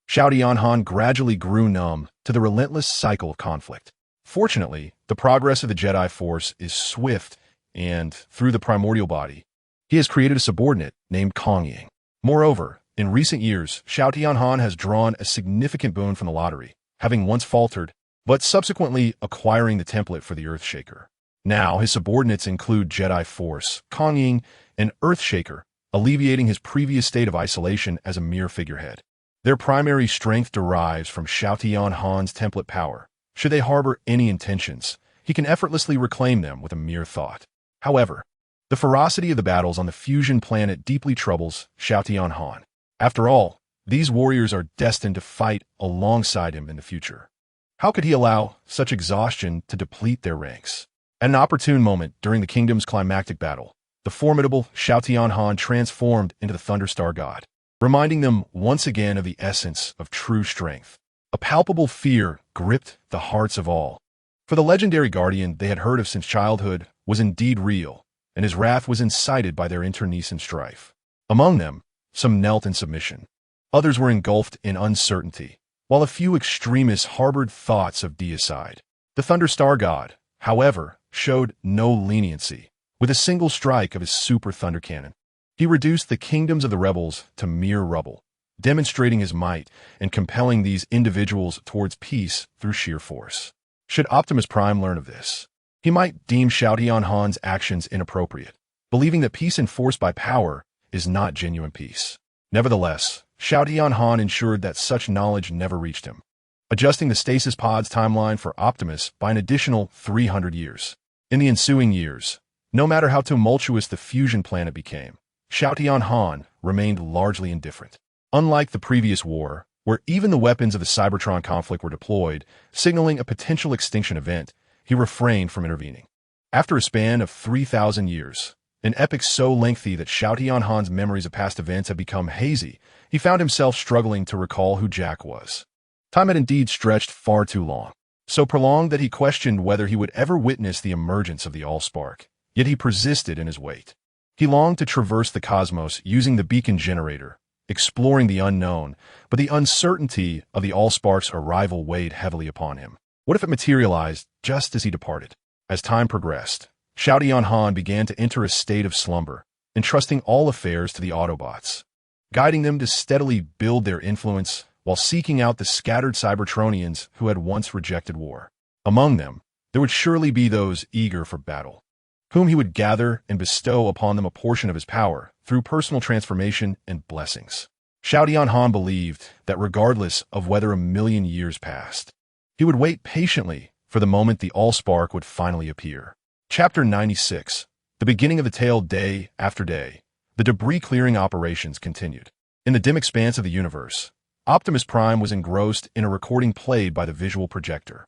Xiao Tianhan gradually grew numb to the relentless cycle of conflict. Fortunately, the progress of the Jedi Force is swift, and through the primordial body, he has created a subordinate named Kong Ying. Moreover, in recent years, Xiao Tianhan has drawn a significant boon from the lottery, having once faltered, but subsequently acquiring the template for the Earthshaker. Now, his subordinates include Jedi Force, Kong Ying, and Earthshaker, alleviating his previous state of isolation as a mere figurehead. Their primary strength derives from Xiao Tianhan's template power. Should they harbor any intentions, he can effortlessly reclaim them with a mere thought. However, the ferocity of the battles on the fusion planet deeply troubles Xiao Tianhan. After all, these warriors are destined to fight alongside him in the future. How could he allow such exhaustion to deplete their ranks? At an opportune moment during the kingdom's climactic battle, the formidable Xiao Tianhan transformed into the Thunderstar God, reminding them once again of the essence of true strength. A palpable fear gripped the hearts of all. For the legendary guardian they had heard of since childhood was indeed real, and his wrath was incited by their internecine strife. Among them, some knelt in submission. Others were engulfed in uncertainty, while a few extremists harbored thoughts of deicide. The Thunderstar God, however, showed no leniency. With a single strike of his super thunder cannon, he reduced the kingdoms of the rebels to mere rubble, demonstrating his might and compelling these individuals towards peace through sheer force. Should Optimus Prime learn of this, he might deem Xiao Tianhan's actions inappropriate, believing that peace enforced by power is not genuine peace. Nevertheless, Xiao Tianhan ensured that such knowledge never reached him, adjusting the stasis pod's timeline for Optimus by an additional 300 years. In the ensuing years, no matter how tumultuous the fusion planet became, Xiao Tianhan remained largely indifferent. Unlike the previous war, where even the weapons of the Cybertron conflict were deployed, signaling a potential extinction event, he refrained from intervening. After a span of 3,000 years, an epoch so lengthy that Xiao Tianhan's memories of past events had become hazy, he found himself struggling to recall who Jack was. Time had indeed stretched far too long, so prolonged that he questioned whether he would ever witness the emergence of the Allspark, yet he persisted in his wait. He longed to traverse the cosmos using the beacon generator, exploring the unknown, but the uncertainty of the Allspark's arrival weighed heavily upon him. What if it materialized just as he departed? As time progressed, Xiao Tianhan began to enter a state of slumber, entrusting all affairs to the Autobots, guiding them to steadily build their influence while seeking out the scattered Cybertronians who had once rejected war. Among them, there would surely be those eager for battle, whom he would gather and bestow upon them a portion of his power through personal transformation and blessings. Xiao Tianhan believed that regardless of whether 1,000,000 years passed, he would wait patiently for the moment the Allspark would finally appear. Chapter 96. The beginning of the tale. Day after day, the debris-clearing operations continued. In the dim expanse of the universe, Optimus Prime was engrossed in a recording played by the visual projector.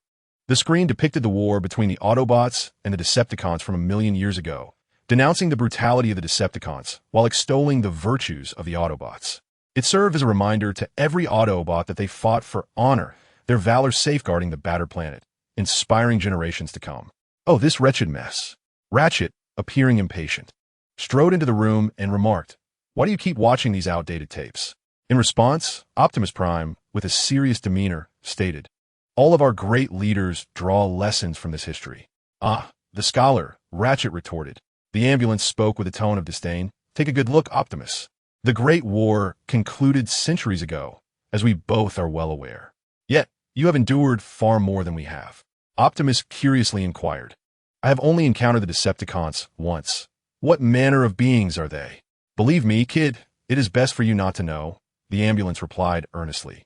The screen depicted the war between the Autobots and the Decepticons from 1,000,000 years ago, denouncing the brutality of the Decepticons while extolling the virtues of the Autobots. It served as a reminder to every Autobot that they fought for honor, their valor safeguarding the battered planet, inspiring generations to come. Oh, this wretched mess. Ratchet, appearing impatient, strode into the room and remarked, "Why do you keep watching these outdated tapes?" In response, Optimus Prime, with a serious demeanor, stated, "All of our great leaders draw lessons from this history." "Ah, the scholar," Ratchet retorted. The ambulance spoke with a tone of disdain. "Take a good look, Optimus. The Great War concluded centuries ago, as we both are well aware. Yet, you have endured far more than we have." Optimus curiously inquired, "I have only encountered the Decepticons once. What manner of beings are they?" "Believe me, kid, it is best for you not to know," the ambulance replied earnestly.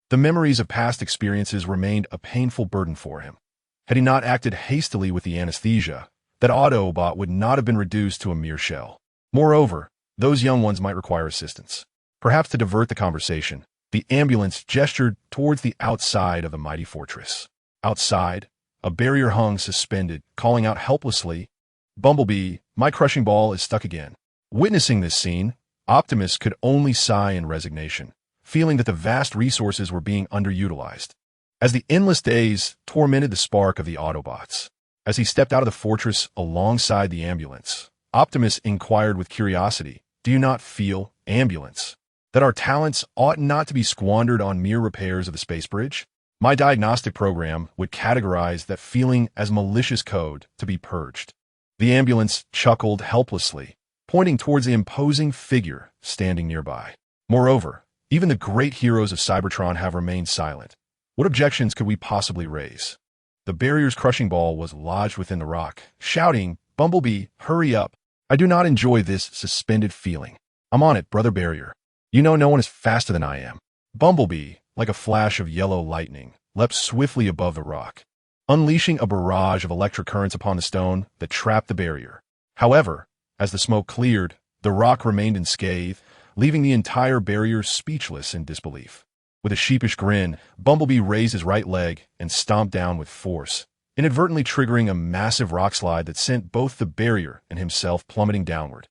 The memories of past experiences remained a painful burden for him. Had he not acted hastily with the anesthesia, that Autobot would not have been reduced to a mere shell. Moreover, those young ones might require assistance. Perhaps to divert the conversation, the ambulance gestured towards the outside of the mighty fortress. Outside, a barrier hung suspended, calling out helplessly, "Bumblebee, my crushing ball is stuck again." Witnessing this scene, Optimus could only sigh in resignation, feeling that the vast resources were being underutilized. As the endless days tormented the spark of the Autobots, as he stepped out of the fortress alongside the ambulance, Optimus inquired with curiosity, "Do you not feel, ambulance?" That our talents ought not to be squandered on mere repairs of the space bridge? My diagnostic program would categorize that feeling as malicious code to be purged. The ambulance chuckled helplessly, pointing towards the imposing figure standing nearby. Moreover, even the great heroes of Cybertron have remained silent. What objections could we possibly raise? The barrier's crushing ball was lodged within the rock, shouting, "Bumblebee, hurry up. I do not enjoy this suspended feeling. I'm on it, brother barrier. You know no one is faster than I am." Bumblebee, like a flash of yellow lightning, leapt swiftly above the rock, unleashing a barrage of electric currents upon the stone that trapped the barrier. However, as the smoke cleared, the rock remained unscathed, leaving the entire barrier speechless in disbelief. With a sheepish grin, Bumblebee raised his right leg and stomped down with force, inadvertently triggering a massive rock slide that sent both the barrier and himself plummeting downward.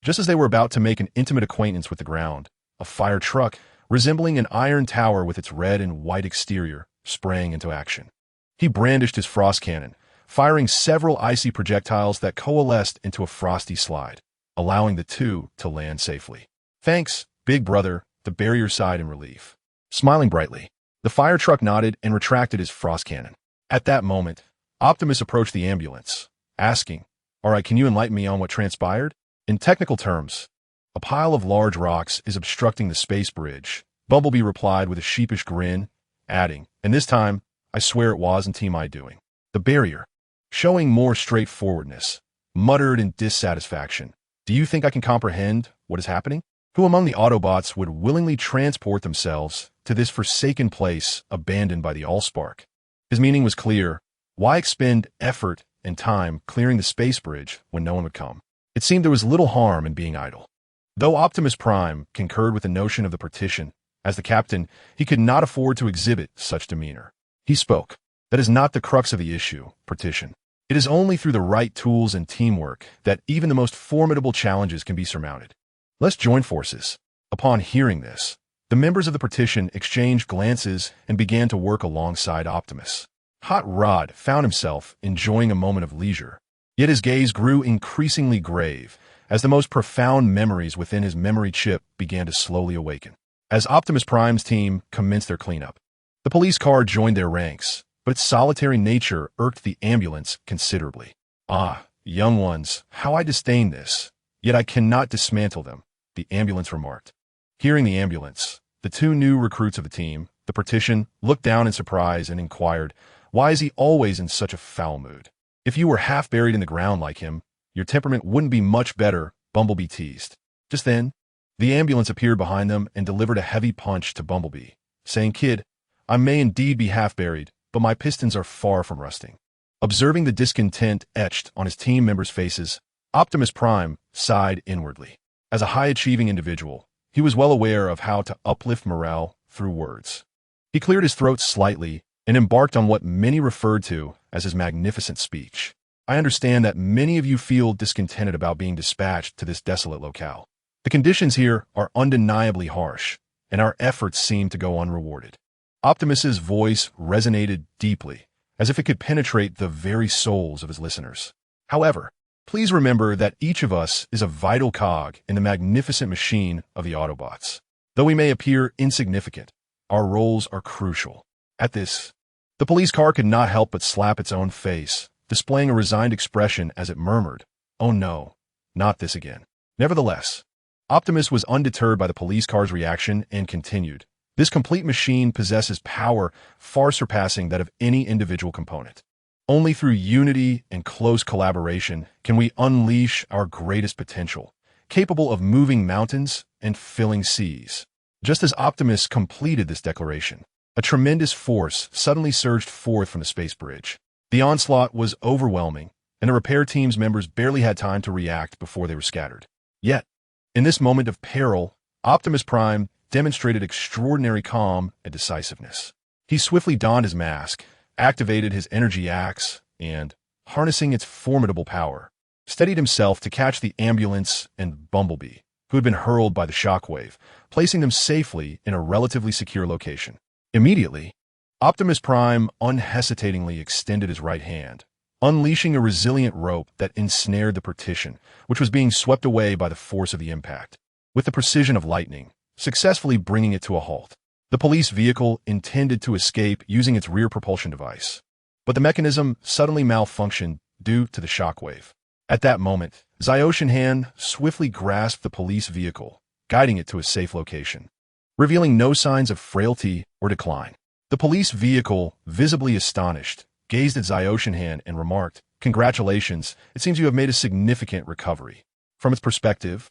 Just as they were about to make an intimate acquaintance with the ground, a fire truck, resembling an iron tower with its red and white exterior, sprang into action. He brandished his frost cannon, firing several icy projectiles that coalesced into a frosty slide, allowing the two to land safely. "Thanks, big brother," the barrier sighed in relief. Smiling brightly, the fire truck nodded and retracted his frost cannon. At that moment, Optimus approached the ambulance, asking, "All right, can you enlighten me on what transpired?" In technical terms, a pile of large rocks is obstructing the space bridge, Bumblebee replied with a sheepish grin, adding, "And this time, I swear it wasn't my doing." The barrier, showing more straightforwardness, muttered in dissatisfaction, "Do you think I can comprehend what is happening? Who among the Autobots would willingly transport themselves to this forsaken place abandoned by the Allspark?" His meaning was clear. Why expend effort and time clearing the space bridge when no one would come? It seemed there was little harm in being idle. Though Optimus Prime concurred with the notion of the partition, as the captain, he could not afford to exhibit such demeanor. He spoke. "That is not the crux of the issue, partition. It is only through the right tools and teamwork that even the most formidable challenges can be surmounted. Let's join forces." Upon hearing this, the members of the partition exchanged glances and began to work alongside Optimus. Hot Rod found himself enjoying a moment of leisure, yet his gaze grew increasingly grave as the most profound memories within his memory chip began to slowly awaken. As Optimus Prime's team commenced their cleanup, the police car joined their ranks, but its solitary nature irked the ambulance considerably. "Ah, young ones, how I disdain this, yet I cannot dismantle them," the ambulance remarked. Hearing the ambulance, the two new recruits of the team, the partition, looked down in surprise and inquired, "Why is he always in such a foul mood? If you were half buried in the ground like him, your temperament wouldn't be much better," Bumblebee teased. Just then, the ambulance appeared behind them and delivered a heavy punch to Bumblebee, saying, "Kid, I may indeed be half buried, but my pistons are far from rusting." Observing the discontent etched on his team members' faces, Optimus Prime sighed inwardly. As a high-achieving individual, he was well aware of how to uplift morale through words. He cleared his throat slightly and embarked on what many referred to as his magnificent speech. "I understand that many of you feel discontented about being dispatched to this desolate locale. The conditions here are undeniably harsh, and our efforts seem to go unrewarded." Optimus's voice resonated deeply, as if it could penetrate the very souls of his listeners. "However, please remember that each of us is a vital cog in the magnificent machine of the Autobots. Though we may appear insignificant, our roles are crucial." At this, the police car could not help but slap its own face, displaying a resigned expression as it murmured, "Oh no, not this again." Nevertheless, Optimus was undeterred by the police car's reaction and continued, "This complete machine possesses power far surpassing that of any individual component. Only through unity and close collaboration can we unleash our greatest potential, capable of moving mountains and filling seas." Just as Optimus completed this declaration, a tremendous force suddenly surged forth from the space bridge. The onslaught was overwhelming, and the repair team's members barely had time to react before they were scattered. Yet, in this moment of peril, Optimus Prime demonstrated extraordinary calm and decisiveness. He swiftly donned his mask, activated his energy axe, and, harnessing its formidable power, steadied himself to catch the ambulance and Bumblebee, who had been hurled by the shockwave, placing them safely in a relatively secure location. Immediately, Optimus Prime unhesitatingly extended his right hand, unleashing a resilient rope that ensnared the partition, which was being swept away by the force of the impact. With the precision of lightning, successfully bringing it to a halt. The police vehicle intended to escape using its rear propulsion device, but the mechanism suddenly malfunctioned due to the shockwave. At that moment, Zyoshin Han swiftly grasped the police vehicle, guiding it to a safe location, revealing no signs of frailty or decline. The police vehicle, visibly astonished, gazed at Zyoshin Han and remarked, "Congratulations, it seems you have made a significant recovery." From its perspective,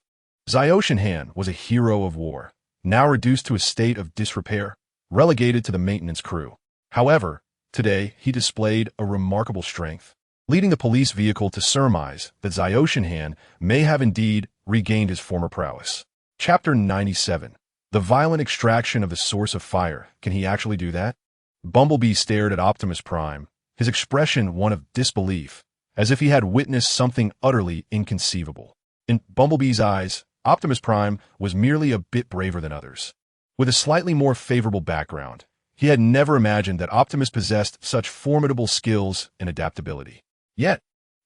Zyoshin Han was a hero of war, now reduced to a state of disrepair, relegated to the maintenance crew. However, today he displayed a remarkable strength, leading the police vehicle to surmise that Zyoshin Han may have indeed regained his former prowess. Chapter 97. The violent extraction of the source of fire. Can he actually do that? Bumblebee stared at Optimus Prime, his expression one of disbelief, as if he had witnessed something utterly inconceivable. In Bumblebee's eyes, Optimus Prime was merely a bit braver than others. With a slightly more favorable background, he had never imagined that Optimus possessed such formidable skills and adaptability. Yet,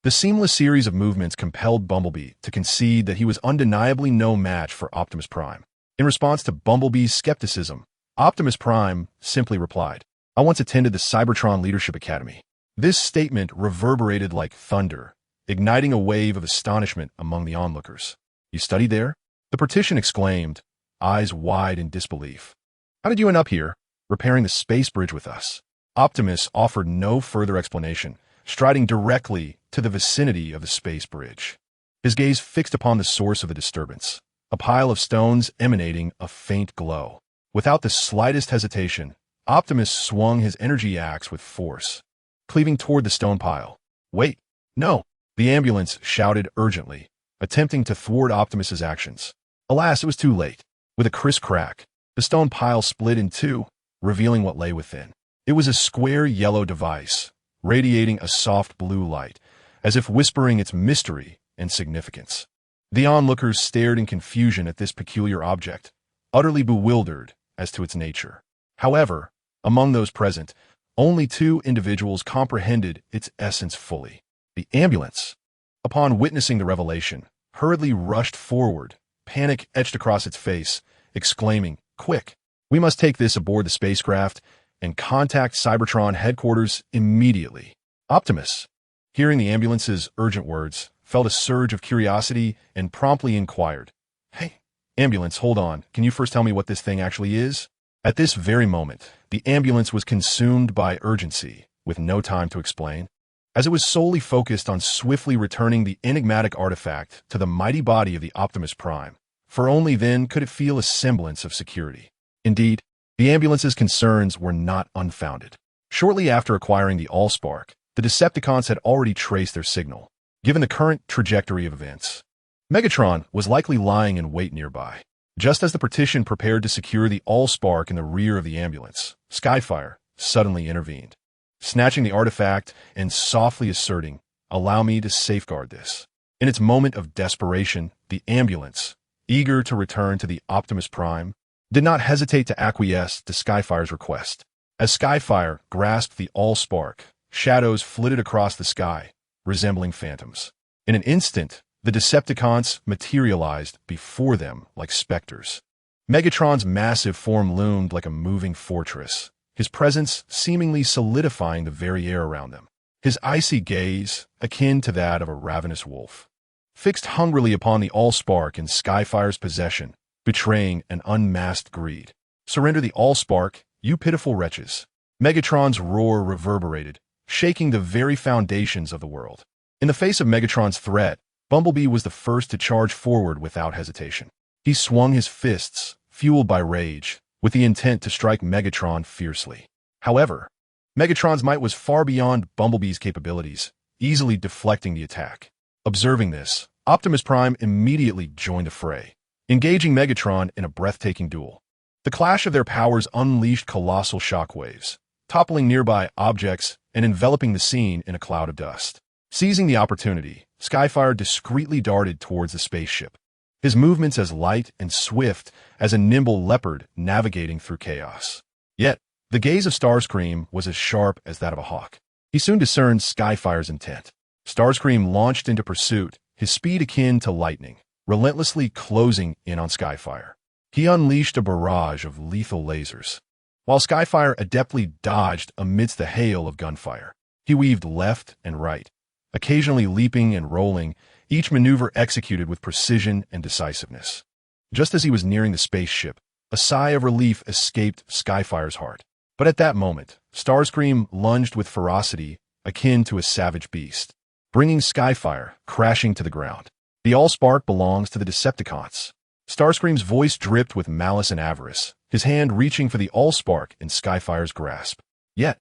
the seamless series of movements compelled Bumblebee to concede that he was undeniably no match for Optimus Prime. In response to Bumblebee's skepticism, Optimus Prime simply replied, "I once attended the Cybertron Leadership Academy." This statement reverberated like thunder, igniting a wave of astonishment among the onlookers. "You studied there?" the Partition exclaimed, eyes wide in disbelief. "How did you end up here, repairing the space bridge with us?" Optimus offered no further explanation, striding directly to the vicinity of the space bridge, his gaze fixed upon the source of the disturbance, a pile of stones emanating a faint glow. Without the slightest hesitation, Optimus swung his energy axe with force, cleaving toward the stone pile. "Wait, no!" the ambulance shouted urgently, attempting to thwart Optimus's actions. Alas, it was too late. With a crisp crack, the stone pile split in two, revealing what lay within. It was a square yellow device, radiating a soft blue light, as if whispering its mystery and significance. The onlookers stared in confusion at this peculiar object, utterly bewildered as to its nature. However, among those present, only two individuals comprehended its essence fully. The ambulance, upon witnessing the revelation, hurriedly rushed forward, panic etched across its face, exclaiming, "Quick! We must take this aboard the spacecraft and contact Cybertron headquarters immediately." Optimus, hearing the ambulance's urgent words, felt a surge of curiosity and promptly inquired, "Hey, ambulance, hold on. Can you first tell me what this thing actually is?" At this very moment, the ambulance was consumed by urgency, with no time to explain, as it was solely focused on swiftly returning the enigmatic artifact to the mighty body of the Optimus Prime, for only then could it feel a semblance of security. Indeed, the ambulance's concerns were not unfounded. Shortly after acquiring the Allspark, the Decepticons had already traced their signal. Given the current trajectory of events, Megatron was likely lying in wait nearby. Just as the Partition prepared to secure the Allspark in the rear of the ambulance, Skyfire suddenly intervened, snatching the artifact and softly asserting, "Allow me to safeguard this." In its moment of desperation, the ambulance, eager to return to the Optimus Prime, did not hesitate to acquiesce to Skyfire's request. As Skyfire grasped the Allspark, shadows flitted across the sky, resembling phantoms. In an instant, the Decepticons materialized before them like specters. Megatron's massive form loomed like a moving fortress, his presence seemingly solidifying the very air around them. His icy gaze, akin to that of a ravenous wolf, fixed hungrily upon the Allspark in Skyfire's possession, betraying an unmasked greed. "Surrender the Allspark, you pitiful wretches." Megatron's roar reverberated, shaking the very foundations of the world. In the face of Megatron's threat, Bumblebee was the first to charge forward without hesitation. He swung his fists, fueled by rage, with the intent to strike Megatron fiercely. However, Megatron's might was far beyond Bumblebee's capabilities, easily deflecting the attack. Observing this, Optimus Prime immediately joined the fray, engaging Megatron in a breathtaking duel. The clash of their powers unleashed colossal shockwaves, toppling nearby objects and enveloping the scene in a cloud of dust. Seizing the opportunity, Skyfire discreetly darted towards the spaceship, his movements as light and swift as a nimble leopard navigating through chaos. Yet, the gaze of Starscream was as sharp as that of a hawk. He soon discerned Skyfire's intent. Starscream launched into pursuit, his speed akin to lightning, relentlessly closing in on Skyfire. He unleashed a barrage of lethal lasers. While Skyfire adeptly dodged amidst the hail of gunfire, he weaved left and right, occasionally leaping and rolling, each maneuver executed with precision and decisiveness. Just as he was nearing the spaceship, a sigh of relief escaped Skyfire's heart. But at that moment, Starscream lunged with ferocity akin to a savage beast, bringing Skyfire crashing to the ground. The Allspark belongs to the Decepticons. Starscream's voice dripped with malice and avarice, his hand reaching for the Allspark in Skyfire's grasp. Yet,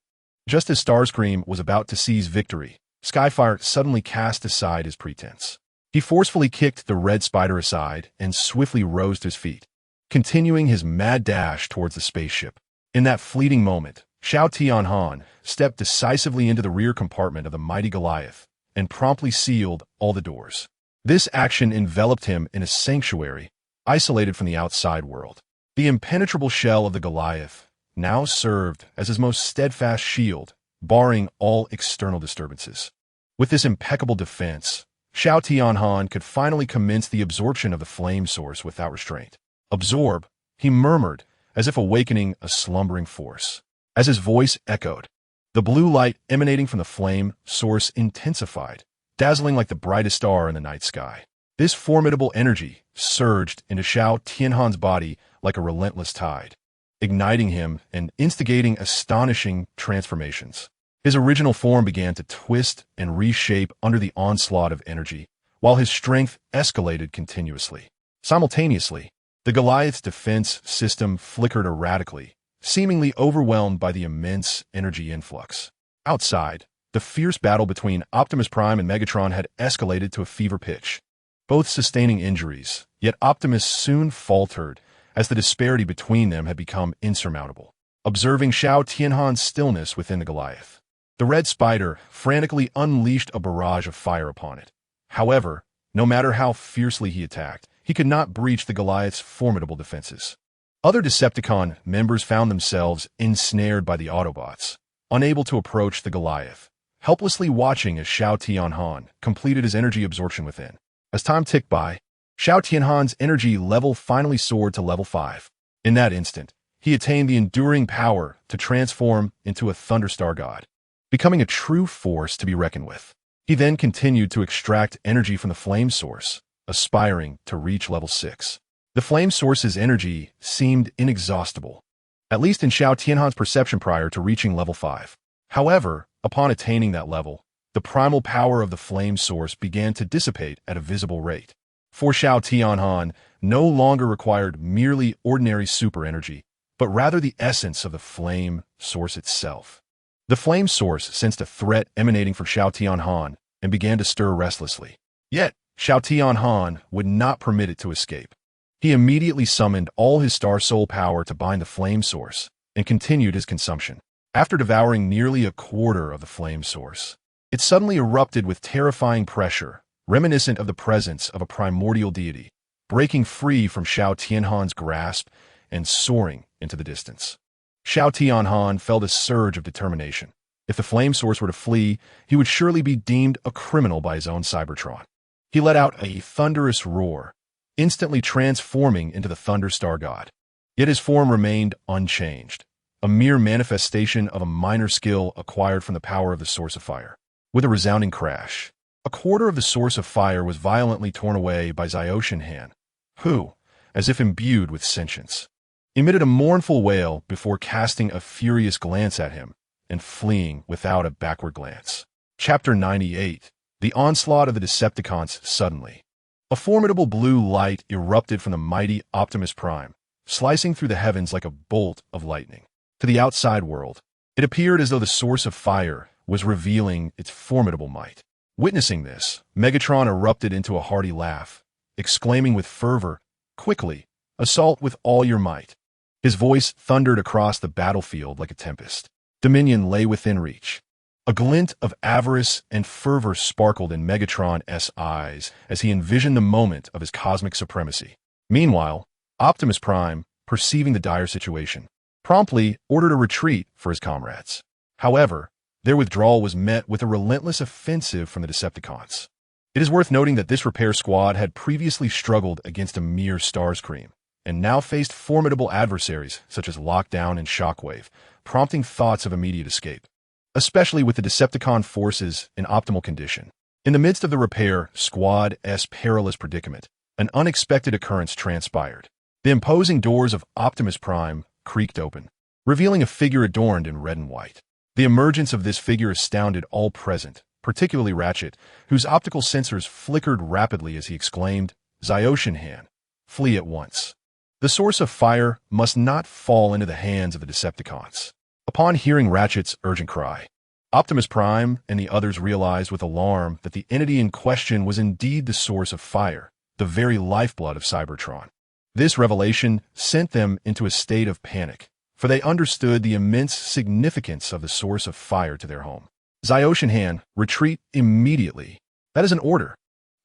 just as Starscream was about to seize victory, Skyfire suddenly cast aside his pretense. He forcefully kicked the Red Spider aside and swiftly rose to his feet, continuing his mad dash towards the spaceship. In that fleeting moment, Xiao Tianhan stepped decisively into the rear compartment of the mighty Goliath and promptly sealed all the doors. This action enveloped him in a sanctuary, isolated from the outside world. The impenetrable shell of the Goliath now served as his most steadfast shield, barring all external disturbances. With this impeccable defense, Xiao Tianhan could finally commence the absorption of the flame source without restraint. Absorb, he murmured, as if awakening a slumbering force. As his voice echoed, the blue light emanating from the flame source intensified, dazzling like the brightest star in the night sky. This formidable energy surged into Xiao Tianhan's body like a relentless tide, igniting him and instigating astonishing transformations. His original form began to twist and reshape under the onslaught of energy, while his strength escalated continuously. Simultaneously, the Goliath's defense system flickered erratically, seemingly overwhelmed by the immense energy influx. Outside, the fierce battle between Optimus Prime and Megatron had escalated to a fever pitch, both sustaining injuries, yet Optimus soon faltered as the disparity between them had become insurmountable. Observing Xiao Tianhan's stillness within the Goliath, the Red Spider frantically unleashed a barrage of fire upon it. However, no matter how fiercely he attacked, he could not breach the Goliath's formidable defenses. Other Decepticon members found themselves ensnared by the Autobots, unable to approach the Goliath, helplessly watching as Xiao Tianhan completed his energy absorption within. As time ticked by, Xiao Tianhan's energy level finally soared to level 5. In that instant, he attained the enduring power to transform into a Thunderstar god, becoming a true force to be reckoned with. He then continued to extract energy from the flame source, aspiring to reach level 6. The flame source's energy seemed inexhaustible, at least in Xiao Tianhan's perception prior to reaching level 5. However, upon attaining that level, the primal power of the flame source began to dissipate at a visible rate. For Xiao Tianhan no longer required merely ordinary super energy, but rather the essence of the flame source itself. The flame source sensed a threat emanating from Xiao Tianhan and began to stir restlessly. Yet, Xiao Tianhan would not permit it to escape. He immediately summoned all his Star Soul power to bind the flame source and continued his consumption. After devouring nearly a quarter of the flame source, it suddenly erupted with terrifying pressure, reminiscent of the presence of a primordial deity, breaking free from Xiao Tianhan's grasp and soaring into the distance. Xiao Tianhan felt a surge of determination. If the flame source were to flee, he would surely be deemed a criminal by his own Cybertron. He let out a thunderous roar, instantly transforming into the Thunderstar god. Yet his form remained unchanged, a mere manifestation of a minor skill acquired from the power of the Source of Fire. With a resounding crash, a quarter of the Source of Fire was violently torn away by Xiao who, as if imbued with sentience, emitted a mournful wail before casting a furious glance at him and fleeing without a backward glance. Chapter 98. The Onslaught of the Decepticons. Suddenly, a formidable blue light erupted from the mighty Optimus Prime, slicing through the heavens like a bolt of lightning. To the outside world, it appeared as though the Source of Fire was revealing its formidable might. Witnessing this, Megatron erupted into a hearty laugh, exclaiming with fervor, "Quickly, assault with all your might." His voice thundered across the battlefield like a tempest. Dominion lay within reach. A glint of avarice and fervor sparkled in Megatron's eyes as he envisioned the moment of his cosmic supremacy. Meanwhile, Optimus Prime, perceiving the dire situation, promptly ordered a retreat for his comrades. However, their withdrawal was met with a relentless offensive from the Decepticons. It is worth noting that this repair squad had previously struggled against a mere Starscream, and now faced formidable adversaries such as Lockdown and Shockwave, prompting thoughts of immediate escape, especially with the Decepticon forces in optimal condition. In the midst of the repair squad's perilous predicament, an unexpected occurrence transpired. The imposing doors of Optimus Prime creaked open, revealing a figure adorned in red and white. The emergence of this figure astounded all present, particularly Ratchet, whose optical sensors flickered rapidly as he exclaimed, "Ziotian, flee at once. The source of fire must not fall into the hands of the Decepticons." Upon hearing Ratchet's urgent cry, Optimus Prime and the others realized with alarm that the entity in question was indeed the source of fire, the very lifeblood of Cybertron. This revelation sent them into a state of panic, for they understood the immense significance of the source of fire to their home. "Ziotian, retreat immediately. That is an order,"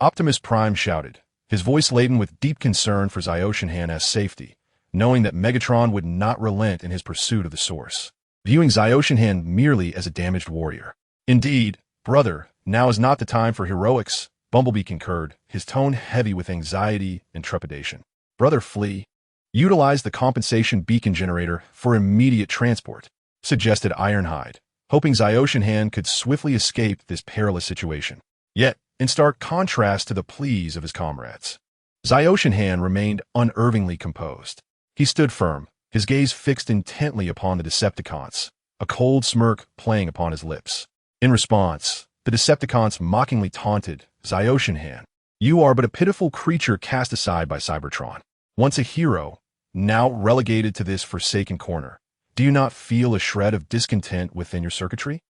Optimus Prime shouted, his voice laden with deep concern for Ziotian's safety, knowing that Megatron would not relent in his pursuit of the source, viewing Ziotian merely as a damaged warrior. "Indeed, brother, now is not the time for heroics," Bumblebee concurred, his tone heavy with anxiety and trepidation. "Brother, flee. Utilize the compensation beacon generator for immediate transport," suggested Ironhide, hoping Ziotian could swiftly escape this perilous situation. Yet, in stark contrast to the pleas of his comrades, Ziotian remained unerringly composed. He stood firm, his gaze fixed intently upon the Decepticons, a cold smirk playing upon his lips. In response, the Decepticons mockingly taunted, "Ziotian, you are but a pitiful creature cast aside by Cybertron. Once a hero, now relegated to this forsaken corner. Do you not feel a shred of discontent within your circuitry?"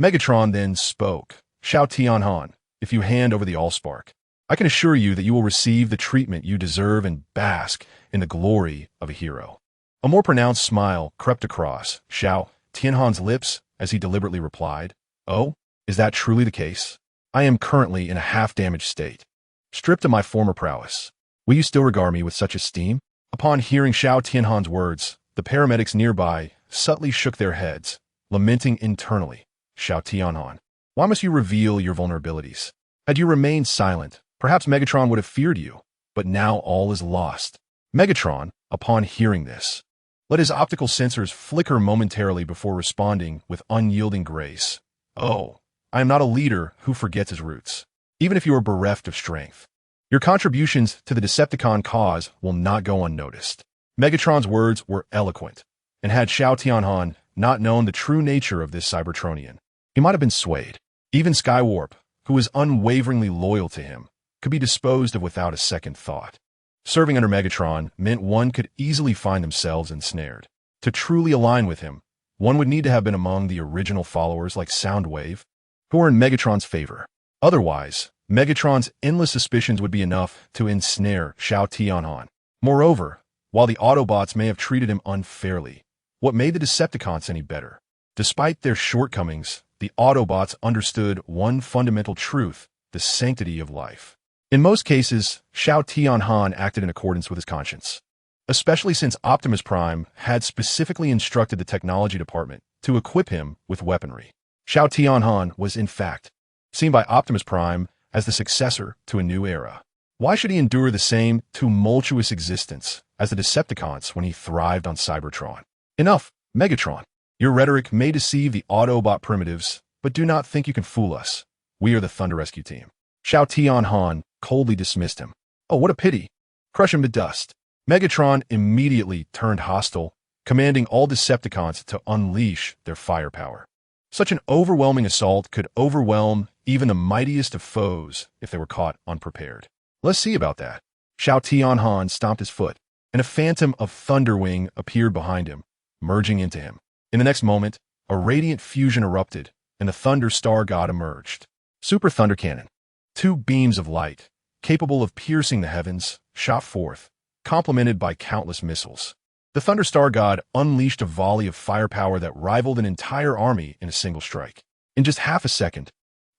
Megatron then spoke. "Shao Tianhan, if you hand over the Allspark, I can assure you that you will receive the treatment you deserve and bask in the glory of a hero." A more pronounced smile crept across Shao Tianhan's lips as he deliberately replied, "Oh, is that truly the case? I am currently in a half-damaged state, stripped of my former prowess. Will you still regard me with such esteem?" Upon hearing Shao Tianhan's words, the paramedics nearby subtly shook their heads, lamenting internally, "Shao Tianhan, why must you reveal your vulnerabilities? Had you remained silent, perhaps Megatron would have feared you, but now all is lost." Megatron, upon hearing this, let his optical sensors flicker momentarily before responding with unyielding grace. "Oh, I am not a leader who forgets his roots, even if you are bereft of strength. Your contributions to the Decepticon cause will not go unnoticed." Megatron's words were eloquent, and had Shao Tianhan not known the true nature of this Cybertronian, he might have been swayed. Even Skywarp, who was unwaveringly loyal to him, could be disposed of without a second thought. Serving under Megatron meant one could easily find themselves ensnared. To truly align with him, one would need to have been among the original followers like Soundwave, who were in Megatron's favor. Otherwise, Megatron's endless suspicions would be enough to ensnare Shao Tianhan. Moreover, while the Autobots may have treated him unfairly, what made the Decepticons any better? Despite their shortcomings, the Autobots understood one fundamental truth: the sanctity of life. In most cases, Shao Tianhan acted in accordance with his conscience, especially since Optimus Prime had specifically instructed the technology department to equip him with weaponry. Shao Tianhan was, in fact, seen by Optimus Prime as the successor to a new era. Why should he endure the same tumultuous existence as the Decepticons when he thrived on Cybertron? Enough, Megatron. Your rhetoric may deceive the Autobot primitives, but do not think you can fool us. We are the Thunder Rescue Team. Shao Tianhan coldly dismissed him. "Oh, what a pity. Crush him to dust." Megatron immediately turned hostile, commanding all Decepticons to unleash their firepower. Such an overwhelming assault could overwhelm even the mightiest of foes if they were caught unprepared. "Let's see about that." Shao Tianhan stomped his foot, and a phantom of Thunderwing appeared behind him, merging into him. In the next moment, a radiant fusion erupted, and the Thunder Star God emerged. Super Thunder Cannon. Two beams of light, capable of piercing the heavens, shot forth, complemented by countless missiles. The Thunder Star God unleashed a volley of firepower that rivaled an entire army in a single strike. In just half a second,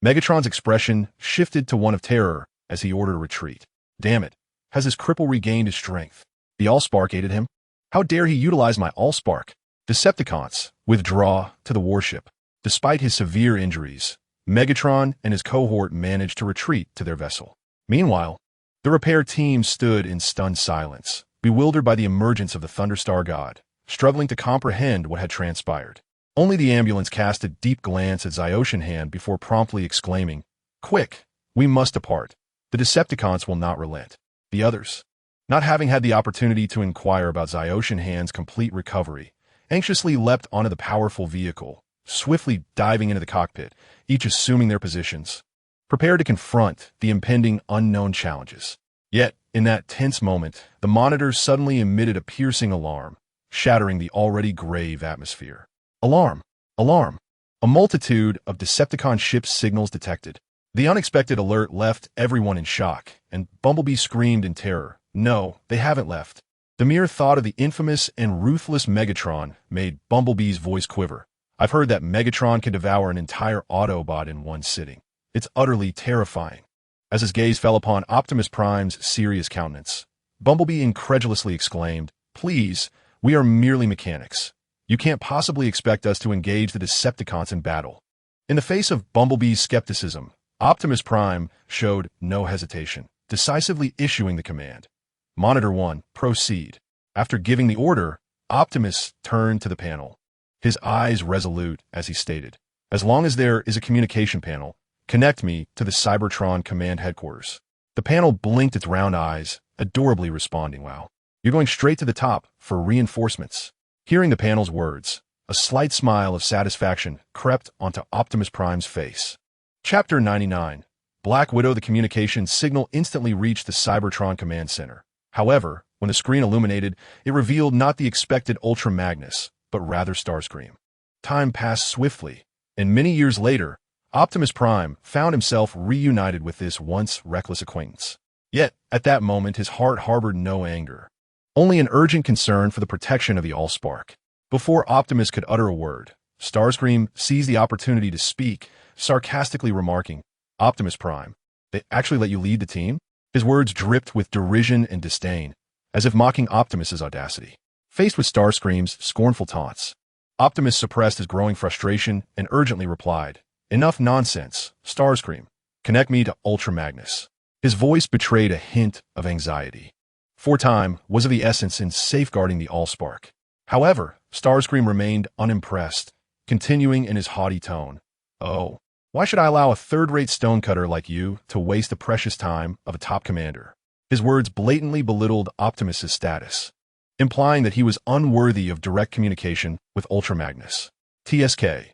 Megatron's expression shifted to one of terror as he ordered a retreat. Damn it, has his cripple regained his strength? The Allspark aided him? How dare he utilize my Allspark? Decepticons, withdraw to the warship. Despite his severe injuries, Megatron and his cohort managed to retreat to their vessel. Meanwhile, the repair team stood in stunned silence, bewildered by the emergence of the Thunderstar god, struggling to comprehend what had transpired. Only the ambulance cast a deep glance at Zyoshinhan before promptly exclaiming, "Quick! We must depart. The Decepticons will not relent." The others, not having had the opportunity to inquire about Zyoshinhan's complete recovery, anxiously leapt onto the powerful vehicle, swiftly diving into the cockpit, each assuming their positions, prepared to confront the impending unknown challenges. Yet, in that tense moment, the monitors suddenly emitted a piercing alarm, shattering the already grave atmosphere. Alarm! Alarm! A multitude of Decepticon ship signals detected. The unexpected alert left everyone in shock, and Bumblebee screamed in terror. No, they haven't left. The mere thought of the infamous and ruthless Megatron made Bumblebee's voice quiver. I've heard that Megatron can devour an entire Autobot in one sitting. It's utterly terrifying. As his gaze fell upon Optimus Prime's serious countenance, Bumblebee incredulously exclaimed, "Please, we are merely mechanics. You can't possibly expect us to engage the Decepticons in battle." In the face of Bumblebee's skepticism, Optimus Prime showed no hesitation, decisively issuing the command. Monitor 1, proceed. After giving the order, Optimus turned to the panel, his eyes resolute as he stated, "As long as there is a communication panel, connect me to the Cybertron command headquarters." The panel blinked its round eyes, adorably responding, "Wow, you're going straight to the top for reinforcements." Hearing the panel's words, a slight smile of satisfaction crept onto Optimus Prime's face. Chapter 99. Black Widow. The communication signal instantly reached the Cybertron command center. However, when the screen illuminated, it revealed not the expected Ultra Magnus, but rather Starscream. Time passed swiftly, and many years later, Optimus Prime found himself reunited with this once reckless acquaintance. Yet, at that moment, his heart harbored no anger, only an urgent concern for the protection of the Allspark. Before Optimus could utter a word, Starscream seized the opportunity to speak, sarcastically remarking, "Optimus Prime, they actually let you lead the team?" His words dripped with derision and disdain, as if mocking Optimus's audacity. Faced with Starscream's scornful taunts, Optimus suppressed his growing frustration and urgently replied, "Enough nonsense, Starscream. Connect me to Ultra Magnus." His voice betrayed a hint of anxiety, for time was of the essence in safeguarding the Allspark. However, Starscream remained unimpressed, continuing in his haughty tone, "Oh, why should I allow a third-rate stonecutter like you to waste the precious time of a top commander?" His words blatantly belittled Optimus's status, implying that he was unworthy of direct communication with Ultra Magnus. TSK.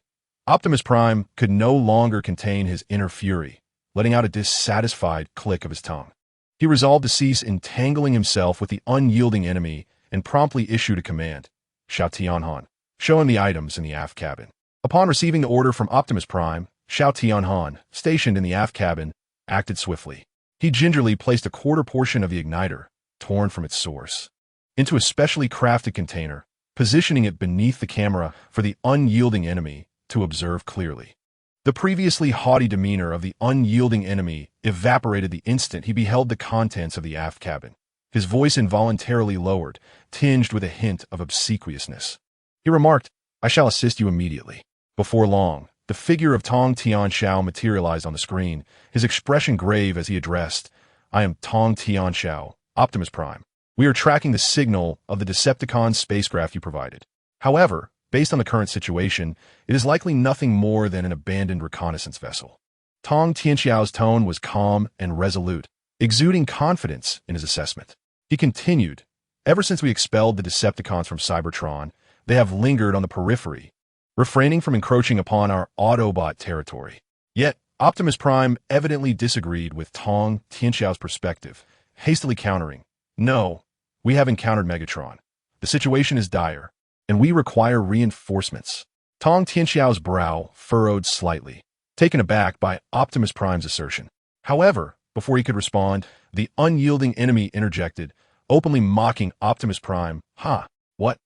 Optimus Prime could no longer contain his inner fury, letting out a dissatisfied click of his tongue. He resolved to cease entangling himself with the unyielding enemy and promptly issued a command, "Xiao Tianhan, show him the items in the aft cabin." Upon receiving the order from Optimus Prime, Xiao Tianhan, stationed in the aft cabin, acted swiftly. He gingerly placed a quarter portion of the igniter, torn from its source, into a specially crafted container, positioning it beneath the camera for the unyielding enemy to observe clearly. The previously haughty demeanor of the unyielding enemy evaporated the instant he beheld the contents of the aft cabin. His voice involuntarily lowered, tinged with a hint of obsequiousness. He remarked, "I shall assist you immediately." Before long, the figure of Tong Tianxiao materialized on the screen, his expression grave as he addressed, "I am Tong Tianxiao, Optimus Prime. We are tracking the signal of the Decepticon spacecraft you provided. However, based on the current situation, it is likely nothing more than an abandoned reconnaissance vessel." Tong Tianxiao's tone was calm and resolute, exuding confidence in his assessment. He continued, "Ever since we expelled the Decepticons from Cybertron, they have lingered on the periphery, refraining from encroaching upon our Autobot territory." Yet, Optimus Prime evidently disagreed with Tong Tianxiao's perspective, hastily countering, "No, we have encountered Megatron. The situation is dire, and we require reinforcements." Tong Tianxiao's brow furrowed slightly, taken aback by Optimus Prime's assertion. However, before he could respond, the unyielding enemy interjected, openly mocking Optimus Prime. "Ha! What?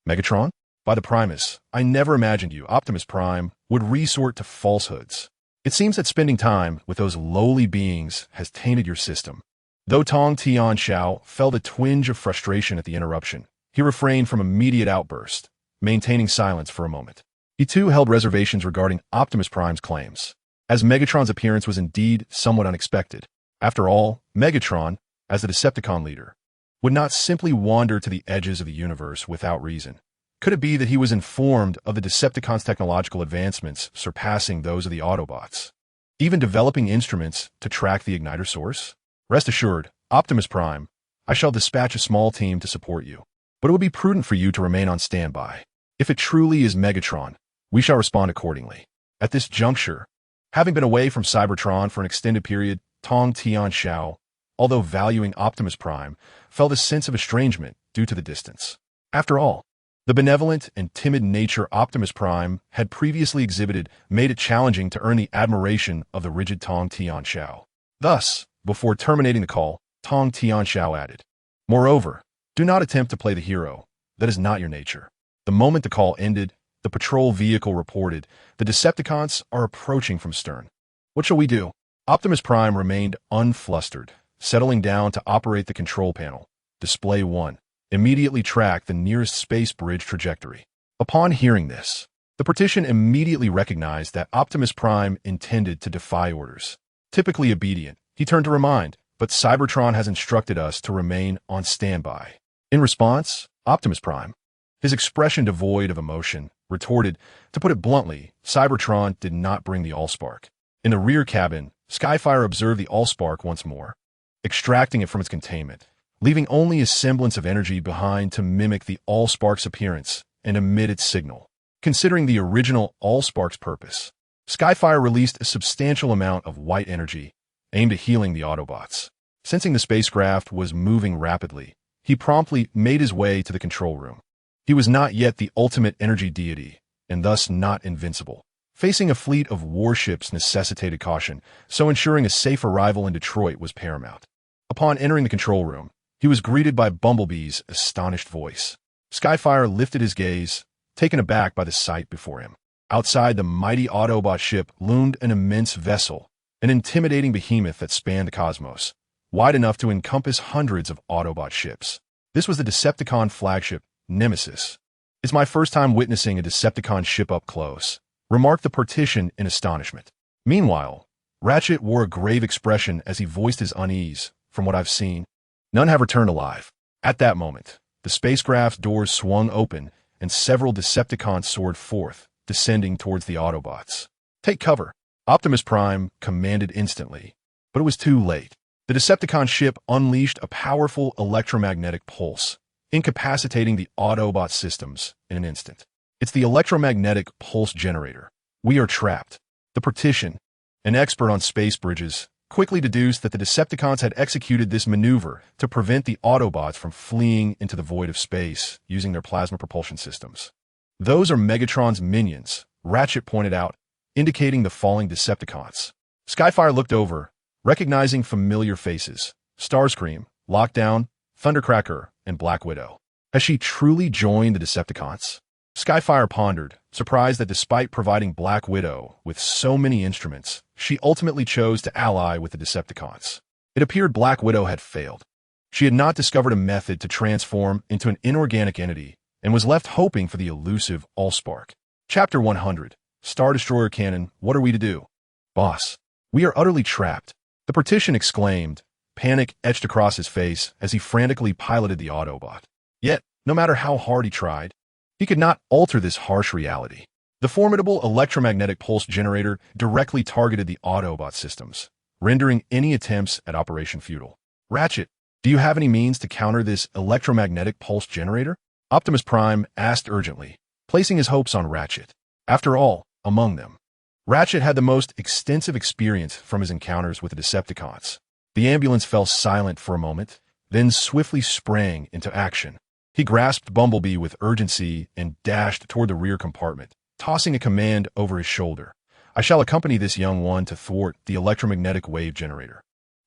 Megatron? By the Primus, I never imagined you, Optimus Prime, would resort to falsehoods. It seems that spending time with those lowly beings has tainted your system." Though Tong Tianxiao felt a twinge of frustration at the interruption, he refrained from immediate outburst, maintaining silence for a moment. He too held reservations regarding Optimus Prime's claims, as Megatron's appearance was indeed somewhat unexpected. After all, Megatron, as the Decepticon leader, would not simply wander to the edges of the universe without reason? Could it be that he was informed of the Decepticons' technological advancements surpassing those of the Autobots, even developing instruments to track the igniter source? Rest assured, Optimus Prime, I shall dispatch a small team to support you, but it would be prudent for you to remain on standby. If it truly is Megatron, we shall respond accordingly. At this juncture, having been away from Cybertron for an extended period, Tong Tianxiao, although valuing Optimus Prime, felt a sense of estrangement due to the distance. After all, the benevolent and timid nature Optimus Prime had previously exhibited made it challenging to earn the admiration of the rigid Tong Tianxiao. Thus, before terminating the call, Tong Tianxiao added, "Moreover, do not attempt to play the hero. That is not your nature." The moment the call ended, the patrol vehicle reported, "The Decepticons are approaching from stern. What shall we do?" Optimus Prime remained unflustered, settling down to operate the control panel. Display 1. Immediately track the nearest space bridge trajectory. Upon hearing this, the partition immediately recognized that Optimus Prime intended to defy orders. Typically obedient, he turned to remind, "But Cybertron has instructed us to remain on standby." In response, Optimus Prime, his expression devoid of emotion, retorted, "To put it bluntly, Cybertron did not bring the Allspark." In the rear cabin, Skyfire observed the Allspark once more, extracting it from its containment, leaving only a semblance of energy behind to mimic the Allspark's appearance and emit its signal. Considering the original Allspark's purpose, Skyfire released a substantial amount of white energy aimed at healing the Autobots. Sensing the spacecraft was moving rapidly, he promptly made his way to the control room. He was not yet the ultimate energy deity, and thus not invincible. Facing a fleet of warships necessitated caution, so ensuring a safe arrival in Detroit was paramount. Upon entering the control room, he was greeted by Bumblebee's astonished voice. Skyfire lifted his gaze, taken aback by the sight before him. Outside the mighty Autobot ship loomed an immense vessel, an intimidating behemoth that spanned the cosmos, wide enough to encompass hundreds of Autobot ships. This was the Decepticon flagship, Nemesis. "It's my first time witnessing a Decepticon ship up close," remarked the partition in astonishment. Meanwhile, Ratchet wore a grave expression as he voiced his unease. "From what I've seen, none have returned alive." At that moment, the spacecraft's doors swung open and several Decepticons soared forth, descending towards the Autobots. "Take cover," Optimus Prime commanded instantly, but it was too late. The Decepticon ship unleashed a powerful electromagnetic pulse, incapacitating the Autobot systems in an instant. "It's the electromagnetic pulse generator. We are trapped." The partition, an expert on space bridges, quickly deduced that the Decepticons had executed this maneuver to prevent the Autobots from fleeing into the void of space using their plasma propulsion systems. "Those are Megatron's minions," Ratchet pointed out, indicating the falling Decepticons. Skyfire looked over, recognizing familiar faces: Starscream, Lockdown, Thundercracker, and Black Widow. Has she truly joined the Decepticons? Skyfire pondered, surprised that despite providing Black Widow with so many instruments, she ultimately chose to ally with the Decepticons. It appeared Black Widow had failed. She had not discovered a method to transform into an inorganic entity and was left hoping for the elusive Allspark. Chapter 100. Star Destroyer Cannon, what are we to do? "Boss, we are utterly trapped," the partition exclaimed, panic etched across his face as he frantically piloted the Autobot. Yet, no matter how hard he tried, he could not alter this harsh reality. The formidable electromagnetic pulse generator directly targeted the Autobot systems, rendering any attempts at operation futile. "Ratchet, do you have any means to counter this electromagnetic pulse generator?" Optimus Prime asked urgently, placing his hopes on Ratchet. After all, among them, Ratchet had the most extensive experience from his encounters with the Decepticons. The ambulance fell silent for a moment, then swiftly sprang into action. He grasped Bumblebee with urgency and dashed toward the rear compartment, tossing a command over his shoulder. "I shall accompany this young one to thwart the electromagnetic wave generator.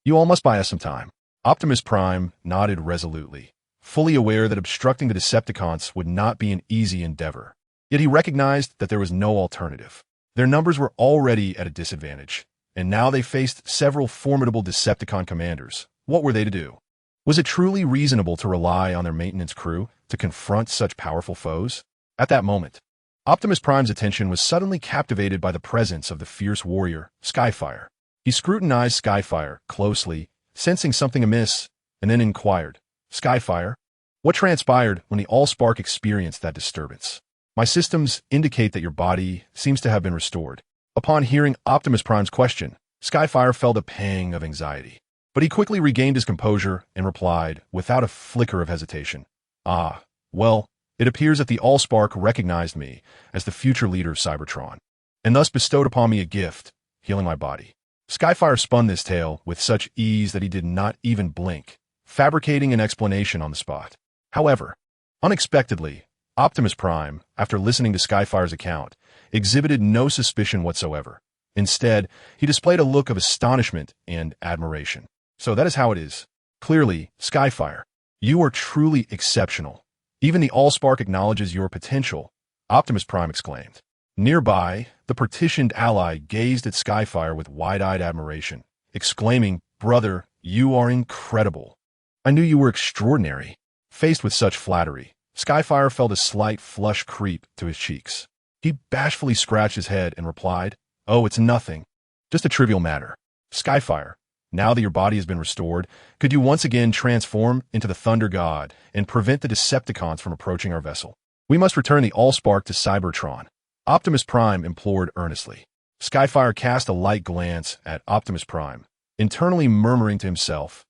You all must buy us some time." Optimus Prime nodded resolutely, fully aware that obstructing the Decepticons would not be an easy endeavor. Yet he recognized that there was no alternative. Their numbers were already at a disadvantage, and now they faced several formidable Decepticon commanders. What were they to do? Was it truly reasonable to rely on their maintenance crew to confront such powerful foes? At that moment, Optimus Prime's attention was suddenly captivated by the presence of the fierce warrior, Skyfire. He scrutinized Skyfire closely, sensing something amiss, and then inquired, Skyfire. What transpired when the Allspark experienced that disturbance? My systems indicate that your body seems to have been restored. Upon hearing Optimus Prime's question, Skyfire felt a pang of anxiety. But he quickly regained his composure and replied, without a flicker of hesitation, well, it appears that the Allspark recognized me as the future leader of Cybertron, and thus bestowed upon me a gift, healing my body. Skyfire spun this tale with such ease that he did not even blink, fabricating an explanation on the spot. However, unexpectedly, Optimus Prime, after listening to Skyfire's account, exhibited no suspicion whatsoever. Instead, he displayed a look of astonishment and admiration. So that is how it is. Clearly, Skyfire, you are truly exceptional. Even the Allspark acknowledges your potential, Optimus Prime exclaimed. Nearby, the partitioned ally gazed at Skyfire with wide-eyed admiration, exclaiming, "Brother, you are incredible. I knew you were extraordinary." Faced with such flattery, Skyfire felt a slight flush creep to his cheeks. He bashfully scratched his head and replied, "Oh, it's nothing. Just a trivial matter. Skyfire, now that your body has been restored, could you once again transform into the Thunder God and prevent the Decepticons from approaching our vessel? We must return the Allspark to Cybertron," Optimus Prime implored earnestly. Skyfire cast a light glance at Optimus Prime, internally murmuring to himself,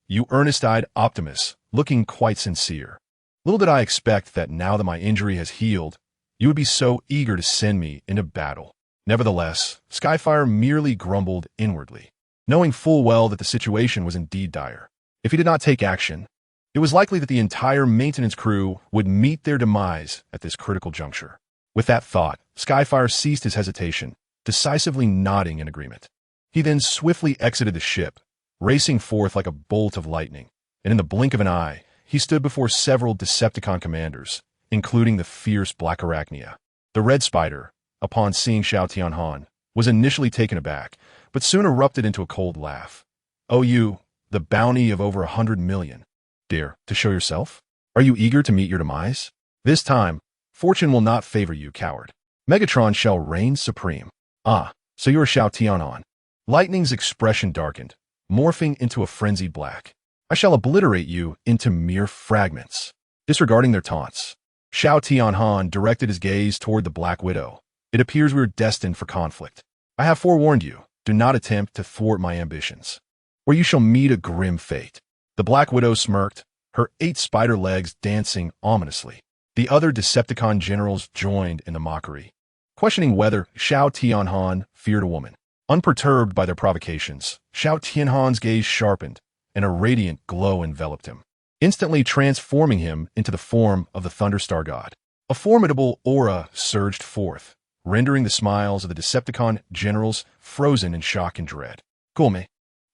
"You earnest-eyed Optimus, looking quite sincere. Little did I expect that now that my injury has healed, you would be so eager to send me into battle." Nevertheless, Skyfire merely grumbled inwardly, knowing full well that the situation was indeed dire. If he did not take action, it was likely that the entire maintenance crew would meet their demise at this critical juncture. With that thought, Skyfire ceased his hesitation, decisively nodding in agreement. He then swiftly exited the ship, racing forth like a bolt of lightning, and in the blink of an eye, he stood before several Decepticon commanders, including the fierce Black Arachnia. The Red Spider, upon seeing Xiao Tianhan, was initially taken aback, but soon erupted into a cold laugh. "Oh, you, the bounty of over 100 million. Dare to show yourself? Are you eager to meet your demise? This time, fortune will not favor you, coward. Megatron shall reign supreme." So you are Xiao Tianhan. Lightning's expression darkened, morphing into a frenzied black. "I shall obliterate you into mere fragments." Disregarding their taunts, Xiao Tianhan directed his gaze toward the Black Widow. "It appears we are destined for conflict. I have forewarned you, do not attempt to thwart my ambitions, or you shall meet a grim fate." The Black Widow smirked, her 8 spider legs dancing ominously. The other Decepticon generals joined in the mockery, questioning whether Xiao Tianhan feared a woman. Unperturbed by their provocations, Xiao Tianhan's gaze sharpened, and a radiant glow enveloped him, instantly transforming him into the form of the Thunderstar God. A formidable aura surged forth, rendering the smiles of the Decepticon generals frozen in shock and dread. "Come,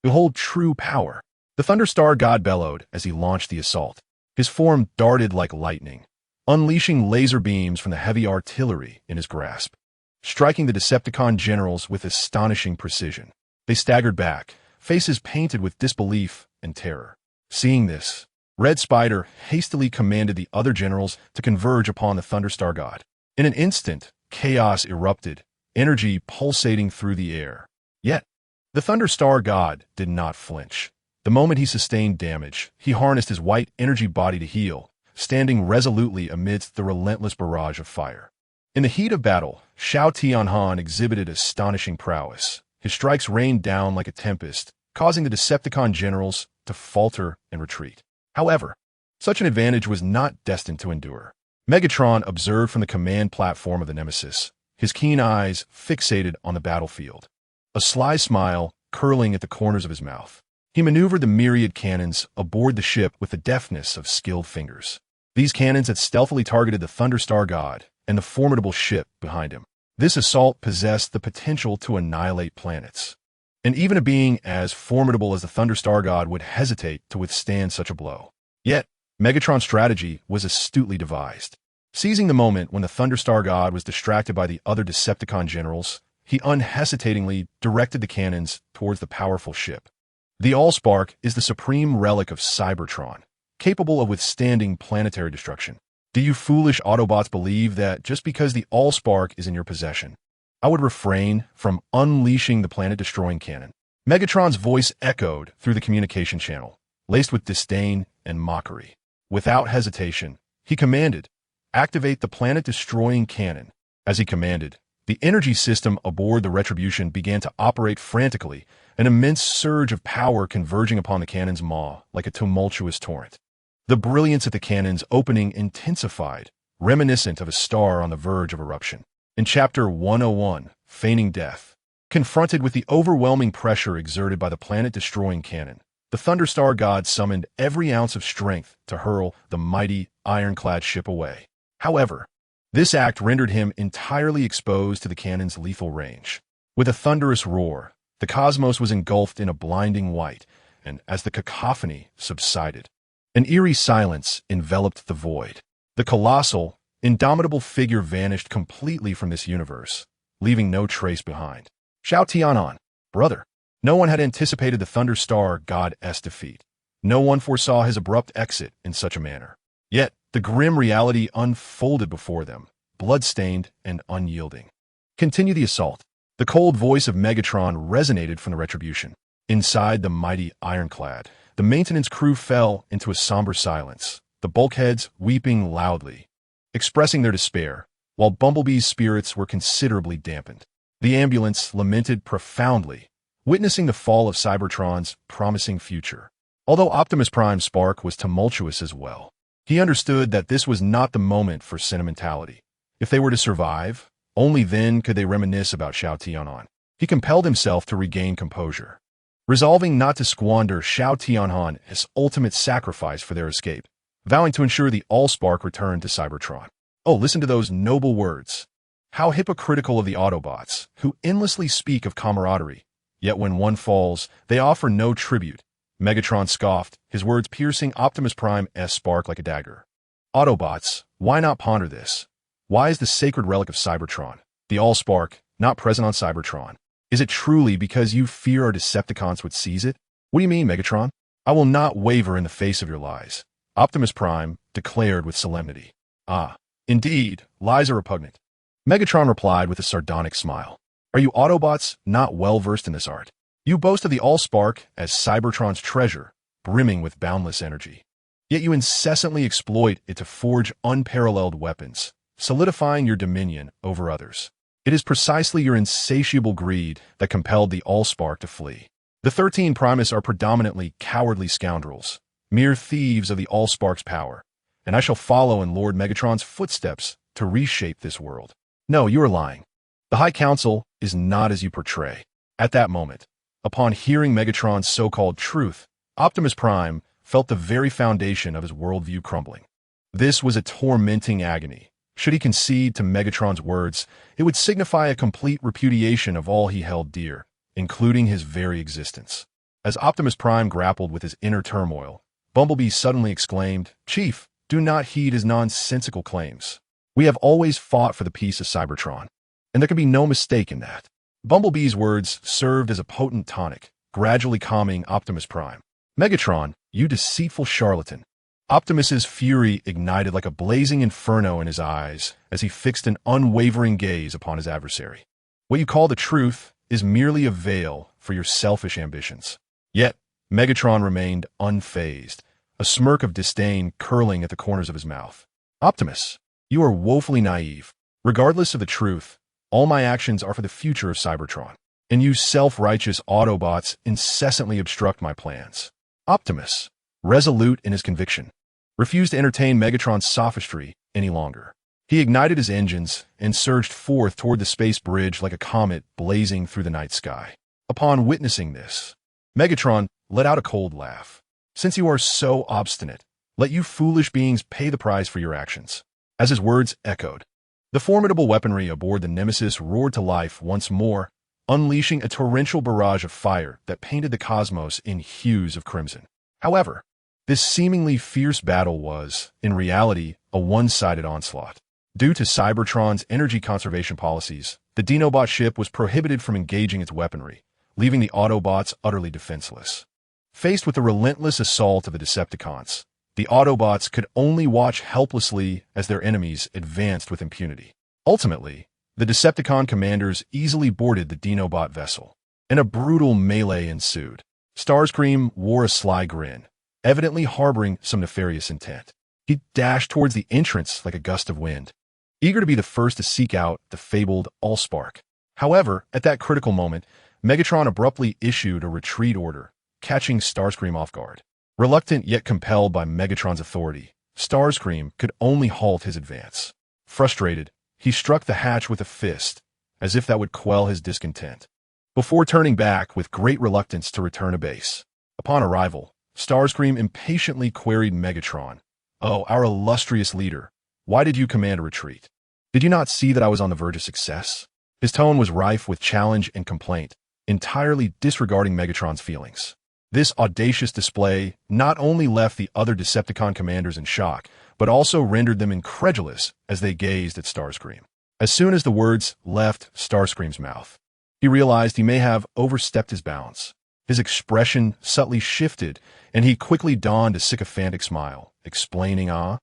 behold true power." The Thunderstar God bellowed as he launched the assault. His form darted like lightning, unleashing laser beams from the heavy artillery in his grasp, striking the Decepticon generals with astonishing precision. They staggered back, faces painted with disbelief and terror. Seeing this, Red Spider hastily commanded the other generals to converge upon the Thunderstar God. In an instant, chaos erupted, energy pulsating through the air. Yet, the Thunderstar God did not flinch. The moment he sustained damage, he harnessed his white energy body to heal, standing resolutely amidst the relentless barrage of fire. In the heat of battle, Xiao Tianhan exhibited astonishing prowess. His strikes rained down like a tempest, causing the Decepticon generals to falter and retreat. However, such an advantage was not destined to endure. Megatron observed from the command platform of the Nemesis, his keen eyes fixated on the battlefield, a sly smile curling at the corners of his mouth. He maneuvered the myriad cannons aboard the ship with the deftness of skilled fingers. These cannons had stealthily targeted the Thunderstar God and the formidable ship behind him. This assault possessed the potential to annihilate planets, and even a being as formidable as the Thunderstar God would hesitate to withstand such a blow. Yet, Megatron's strategy was astutely devised. Seizing the moment when the Thunderstar God was distracted by the other Decepticon generals, he unhesitatingly directed the cannons towards the powerful ship. The Allspark is the supreme relic of Cybertron, capable of withstanding planetary destruction. Do you foolish Autobots believe that just because the Allspark is in your possession, I would refrain from unleashing the planet-destroying cannon? Megatron's voice echoed through the communication channel, laced with disdain and mockery. Without hesitation, he commanded, "Activate the planet-destroying cannon." As he commanded, the energy system aboard the Retribution began to operate frantically, an immense surge of power converging upon the cannon's maw like a tumultuous torrent. The brilliance at the cannon's opening intensified, reminiscent of a star on the verge of eruption. In Chapter 101, Feigning Death, confronted with the overwhelming pressure exerted by the planet-destroying cannon, the Thunderstar god summoned every ounce of strength to hurl the mighty, ironclad ship away. However, this act rendered him entirely exposed to the cannon's lethal range. With a thunderous roar, the cosmos was engulfed in a blinding white, and as the cacophony subsided, an eerie silence enveloped the void. The colossal, indomitable figure vanished completely from this universe, leaving no trace behind. Shao Tianan, brother. No one had anticipated the Thunderstar god's defeat. No one foresaw his abrupt exit in such a manner. Yet, the grim reality unfolded before them, blood-stained and unyielding. Continue the assault. The cold voice of Megatron resonated from the Retribution. Inside the mighty ironclad, the maintenance crew fell into a somber silence, the bulkheads weeping loudly, expressing their despair, while Bumblebee's spirits were considerably dampened. The ambulance lamented profoundly, witnessing the fall of Cybertron's promising future. Although Optimus Prime's spark was tumultuous as well, he understood that this was not the moment for sentimentality. If they were to survive, only then could they reminisce about Shao Tianan. He compelled himself to regain composure, resolving not to squander Shao Tianan as ultimate sacrifice for their escape, vowing to ensure the Allspark returned to Cybertron. Oh, listen to those noble words. How hypocritical of the Autobots, who endlessly speak of camaraderie, yet when one falls, they offer no tribute. Megatron scoffed, his words piercing Optimus Prime's spark like a dagger. Autobots, why not ponder this? Why is the sacred relic of Cybertron, the Allspark, not present on Cybertron? Is it truly because you fear our Decepticons would seize it? What do you mean, Megatron? I will not waver in the face of your lies, Optimus Prime declared with solemnity. Ah, indeed, lies are repugnant. Megatron replied with a sardonic smile. Are you Autobots not well-versed in this art? You boast of the Allspark as Cybertron's treasure, brimming with boundless energy. Yet you incessantly exploit it to forge unparalleled weapons, solidifying your dominion over others. It is precisely your insatiable greed that compelled the Allspark to flee. The 13 Primus are predominantly cowardly scoundrels, mere thieves of the Allspark's power, and I shall follow in Lord Megatron's footsteps to reshape this world. No, you are lying. The High Council is not as you portray. At that moment, upon hearing Megatron's so-called truth, Optimus Prime felt the very foundation of his worldview crumbling. This was a tormenting agony. Should he concede to Megatron's words, it would signify a complete repudiation of all he held dear, including his very existence. As Optimus Prime grappled with his inner turmoil, Bumblebee suddenly exclaimed, "Chief, do not heed his nonsensical claims. We have always fought for the peace of Cybertron, and there can be no mistake in that." Bumblebee's words served as a potent tonic, gradually calming Optimus Prime. "Megatron, you deceitful charlatan." Optimus's fury ignited like a blazing inferno in his eyes as he fixed an unwavering gaze upon his adversary. "What you call the truth is merely a veil for your selfish ambitions." Yet, Megatron remained unfazed, a smirk of disdain curling at the corners of his mouth. "Optimus, you are woefully naive. Regardless of the truth, all my actions are for the future of Cybertron, and you self-righteous Autobots incessantly obstruct my plans." Optimus, resolute in his conviction, refused to entertain Megatron's sophistry any longer. He ignited his engines and surged forth toward the space bridge like a comet blazing through the night sky. Upon witnessing this, Megatron let out a cold laugh. "Since you are so obstinate, let you foolish beings pay the price for your actions." As his words echoed, the formidable weaponry aboard the Nemesis roared to life once more, unleashing a torrential barrage of fire that painted the cosmos in hues of crimson. However, this seemingly fierce battle was, in reality, a one-sided onslaught. Due to Cybertron's energy conservation policies, the Dinobot ship was prohibited from engaging its weaponry, leaving the Autobots utterly defenseless. Faced with the relentless assault of the Decepticons, the Autobots could only watch helplessly as their enemies advanced with impunity. Ultimately, the Decepticon commanders easily boarded the Dinobot vessel, and a brutal melee ensued. Starscream wore a sly grin, evidently harboring some nefarious intent. He dashed towards the entrance like a gust of wind, eager to be the first to seek out the fabled Allspark. However, at that critical moment, Megatron abruptly issued a retreat order, catching Starscream off guard. Reluctant yet compelled by Megatron's authority, Starscream could only halt his advance. Frustrated, he struck the hatch with a fist, as if that would quell his discontent, before turning back with great reluctance to return to base. Upon arrival, Starscream impatiently queried Megatron, "Oh, our illustrious leader, why did you command a retreat? Did you not see that I was on the verge of success?" His tone was rife with challenge and complaint, entirely disregarding Megatron's feelings. This audacious display not only left the other Decepticon commanders in shock, but also rendered them incredulous as they gazed at Starscream. As soon as the words left Starscream's mouth, he realized he may have overstepped his bounds. His expression subtly shifted, and he quickly donned a sycophantic smile, explaining, I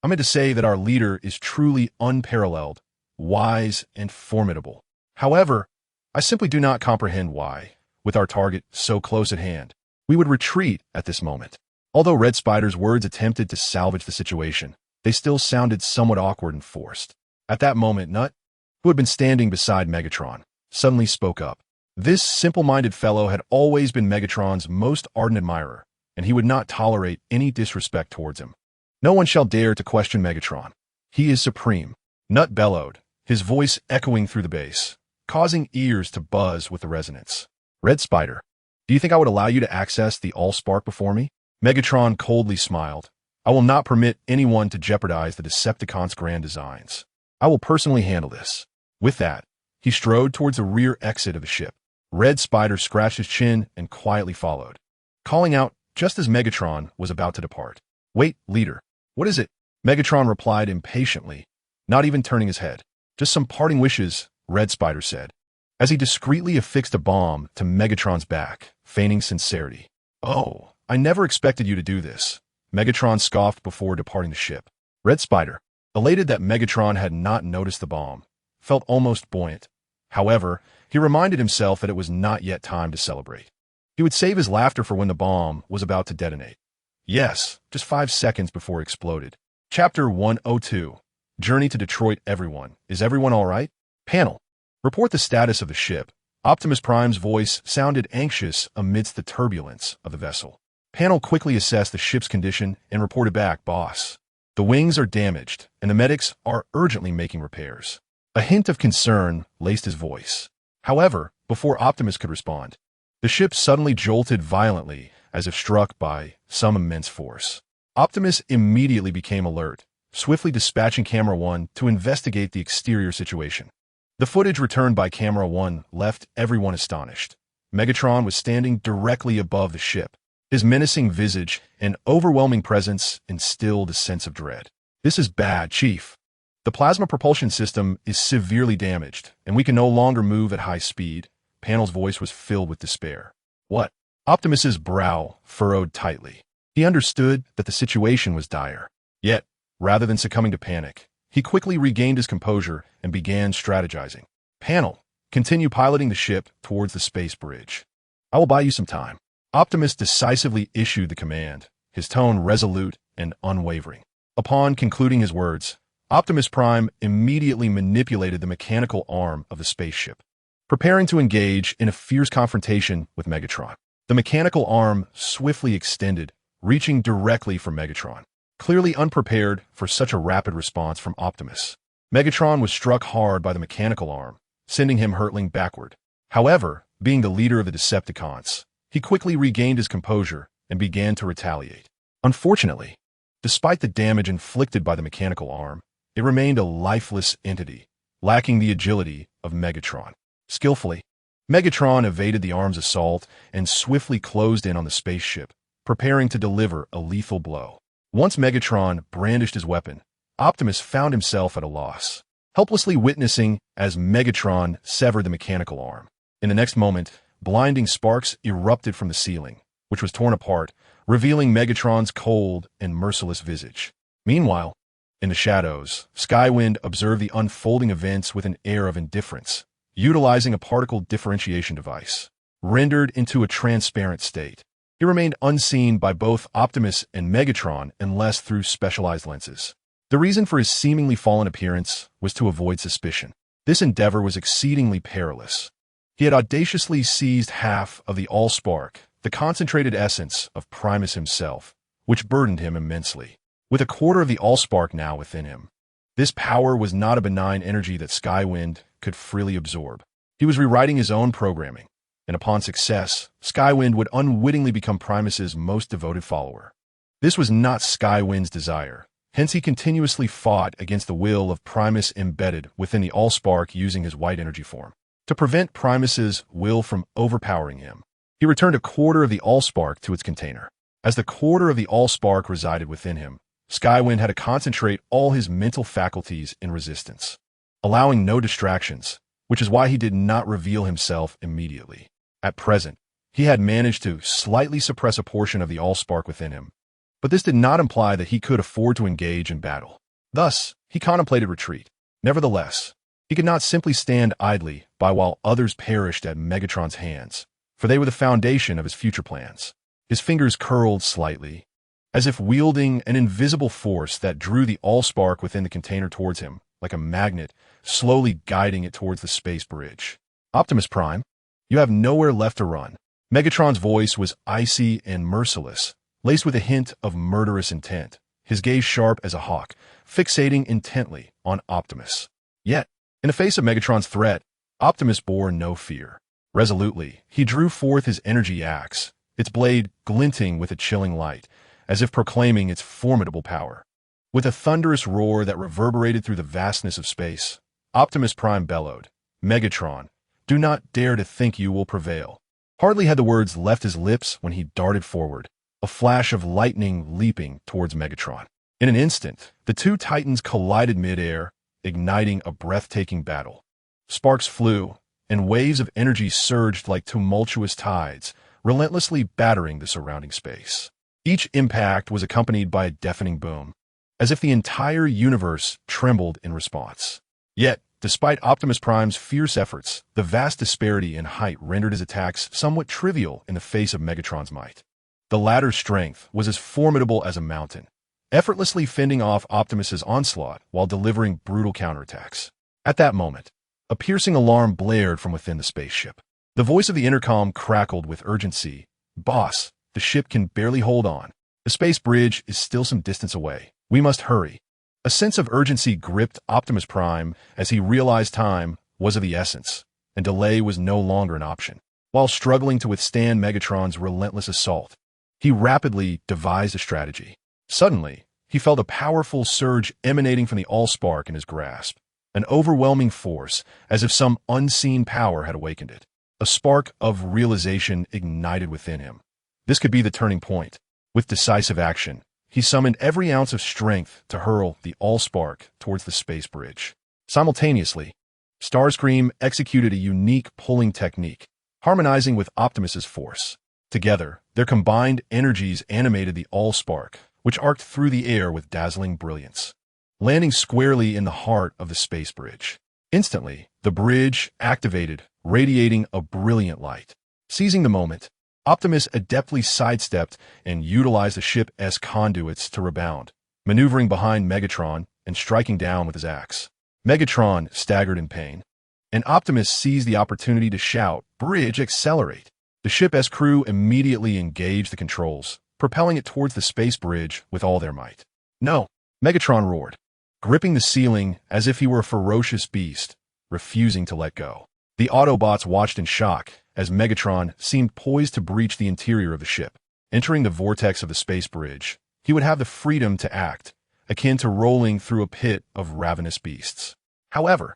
meant to say that our leader is truly unparalleled, wise, and formidable. However, I simply do not comprehend why, with our target so close at hand, we would retreat at this moment." Although Red Spider's words attempted to salvage the situation, they still sounded somewhat awkward and forced. At that moment, Nut, who had been standing beside Megatron, suddenly spoke up. This simple-minded fellow had always been Megatron's most ardent admirer, and he would not tolerate any disrespect towards him. "No one shall dare to question Megatron. He is supreme," Nut bellowed, his voice echoing through the base, causing ears to buzz with the resonance. "Red Spider, do you think I would allow you to access the Allspark before me?" Megatron coldly smiled. "I will not permit anyone to jeopardize the Decepticons' grand designs. I will personally handle this." With that, he strode towards the rear exit of the ship. Red Spider scratched his chin and quietly followed, calling out just as Megatron was about to depart. "Wait, leader. What is it?" Megatron replied impatiently, not even turning his head. "Just some parting wishes," Red Spider said, as he discreetly affixed a bomb to Megatron's back, feigning sincerity. "Oh, I never expected you to do this," Megatron scoffed before departing the ship. Red Spider, elated that Megatron had not noticed the bomb, felt almost buoyant. However, he reminded himself that it was not yet time to celebrate. He would save his laughter for when the bomb was about to detonate. Yes, just 5 seconds before it exploded. Chapter 102. Journey to Detroit. Everyone. Is everyone all right? Panel. Report the status of the ship. Optimus Prime's voice sounded anxious amidst the turbulence of the vessel. Panel quickly assessed the ship's condition and reported back, "Boss, the wings are damaged, and the medics are urgently making repairs." A hint of concern laced his voice. However, before Optimus could respond, the ship suddenly jolted violently as if struck by some immense force. Optimus immediately became alert, swiftly dispatching Camera 1 to investigate the exterior situation. The footage returned by Camera 1 left everyone astonished. Megatron was standing directly above the ship. His menacing visage and overwhelming presence instilled a sense of dread. "This is bad, Chief. The plasma propulsion system is severely damaged, and we can no longer move at high speed." Panel's voice was filled with despair. "What?" Optimus's brow furrowed tightly. He understood that the situation was dire. Yet, rather than succumbing to panic, he quickly regained his composure and began strategizing. "Panel, continue piloting the ship towards the space bridge. I will buy you some time." Optimus decisively issued the command, his tone resolute and unwavering. Upon concluding his words, Optimus Prime immediately manipulated the mechanical arm of the spaceship, preparing to engage in a fierce confrontation with Megatron. The mechanical arm swiftly extended, reaching directly for Megatron. Clearly unprepared for such a rapid response from Optimus, Megatron was struck hard by the mechanical arm, sending him hurtling backward. However, being the leader of the Decepticons, he quickly regained his composure and began to retaliate. Unfortunately, despite the damage inflicted by the mechanical arm, it remained a lifeless entity, lacking the agility of Megatron. Skillfully, Megatron evaded the arm's assault and swiftly closed in on the spaceship, preparing to deliver a lethal blow. Once Megatron brandished his weapon, Optimus found himself at a loss, helplessly witnessing as Megatron severed the mechanical arm. In the next moment, blinding sparks erupted from the ceiling, which was torn apart, revealing Megatron's cold and merciless visage. Meanwhile, in the shadows, Skywind observed the unfolding events with an air of indifference, utilizing a particle differentiation device, rendered into a transparent state. He remained unseen by both Optimus and Megatron unless through specialized lenses. The reason for his seemingly fallen appearance was to avoid suspicion. This endeavor was exceedingly perilous. He had audaciously seized half of the Allspark, the concentrated essence of Primus himself, which burdened him immensely. With a quarter of the Allspark now within him, this power was not a benign energy that Skywind could freely absorb. He was rewriting his own programming, and upon success, Skywind would unwittingly become Primus's most devoted follower. This was not Skywind's desire, hence he continuously fought against the will of Primus embedded within the Allspark using his white energy form. To prevent Primus's will from overpowering him, he returned a quarter of the Allspark to its container. As the quarter of the Allspark resided within him, Skywind had to concentrate all his mental faculties in resistance, allowing no distractions, which is why he did not reveal himself immediately. At present, he had managed to slightly suppress a portion of the Allspark within him, but this did not imply that he could afford to engage in battle. Thus, he contemplated retreat. Nevertheless, he could not simply stand idly by while others perished at Megatron's hands, for they were the foundation of his future plans. His fingers curled slightly, as if wielding an invisible force that drew the Allspark within the container towards him, like a magnet, slowly guiding it towards the space bridge. Optimus Prime, you have nowhere left to run. Megatron's voice was icy and merciless, laced with a hint of murderous intent, his gaze sharp as a hawk, fixating intently on Optimus. Yet, in the face of Megatron's threat, Optimus bore no fear. Resolutely, he drew forth his energy axe, its blade glinting with a chilling light, as if proclaiming its formidable power. With a thunderous roar that reverberated through the vastness of space, Optimus Prime bellowed, "Megatron, do not dare to think you will prevail." Hardly had the words left his lips when he darted forward, a flash of lightning leaping towards Megatron. In an instant, the two titans collided mid-air, igniting a breathtaking battle. Sparks flew, and waves of energy surged like tumultuous tides, relentlessly battering the surrounding space. Each impact was accompanied by a deafening boom, as if the entire universe trembled in response. Yet, despite Optimus Prime's fierce efforts, the vast disparity in height rendered his attacks somewhat trivial in the face of Megatron's might. The latter's strength was as formidable as a mountain, effortlessly fending off Optimus's onslaught while delivering brutal counterattacks. At that moment, a piercing alarm blared from within the spaceship. The voice of the intercom crackled with urgency. "Boss, the ship can barely hold on. The space bridge is still some distance away. We must hurry." A sense of urgency gripped Optimus Prime as he realized time was of the essence, and delay was no longer an option. While struggling to withstand Megatron's relentless assault, he rapidly devised a strategy. Suddenly, he felt a powerful surge emanating from the Allspark in his grasp, an overwhelming force, as if some unseen power had awakened it. A spark of realization ignited within him. This could be the turning point. With decisive action, he summoned every ounce of strength to hurl the Allspark towards the space bridge. Simultaneously, Starscream executed a unique pulling technique, harmonizing with Optimus's force. Together, their combined energies animated the Allspark, which arced through the air with dazzling brilliance, landing squarely in the heart of the space bridge. Instantly, the bridge activated, radiating a brilliant light. Seizing the moment, Optimus adeptly sidestepped and utilized the ship's conduits to rebound, maneuvering behind Megatron and striking down with his axe. Megatron staggered in pain, and Optimus seized the opportunity to shout, "Bridge, accelerate!" The ship's crew immediately engaged the controls, propelling it towards the space bridge with all their might. "No!" Megatron roared, gripping the ceiling as if he were a ferocious beast, refusing to let go. The Autobots watched in shock as Megatron seemed poised to breach the interior of the ship. Entering the vortex of the space bridge, he would have the freedom to act, akin to rolling through a pit of ravenous beasts. However,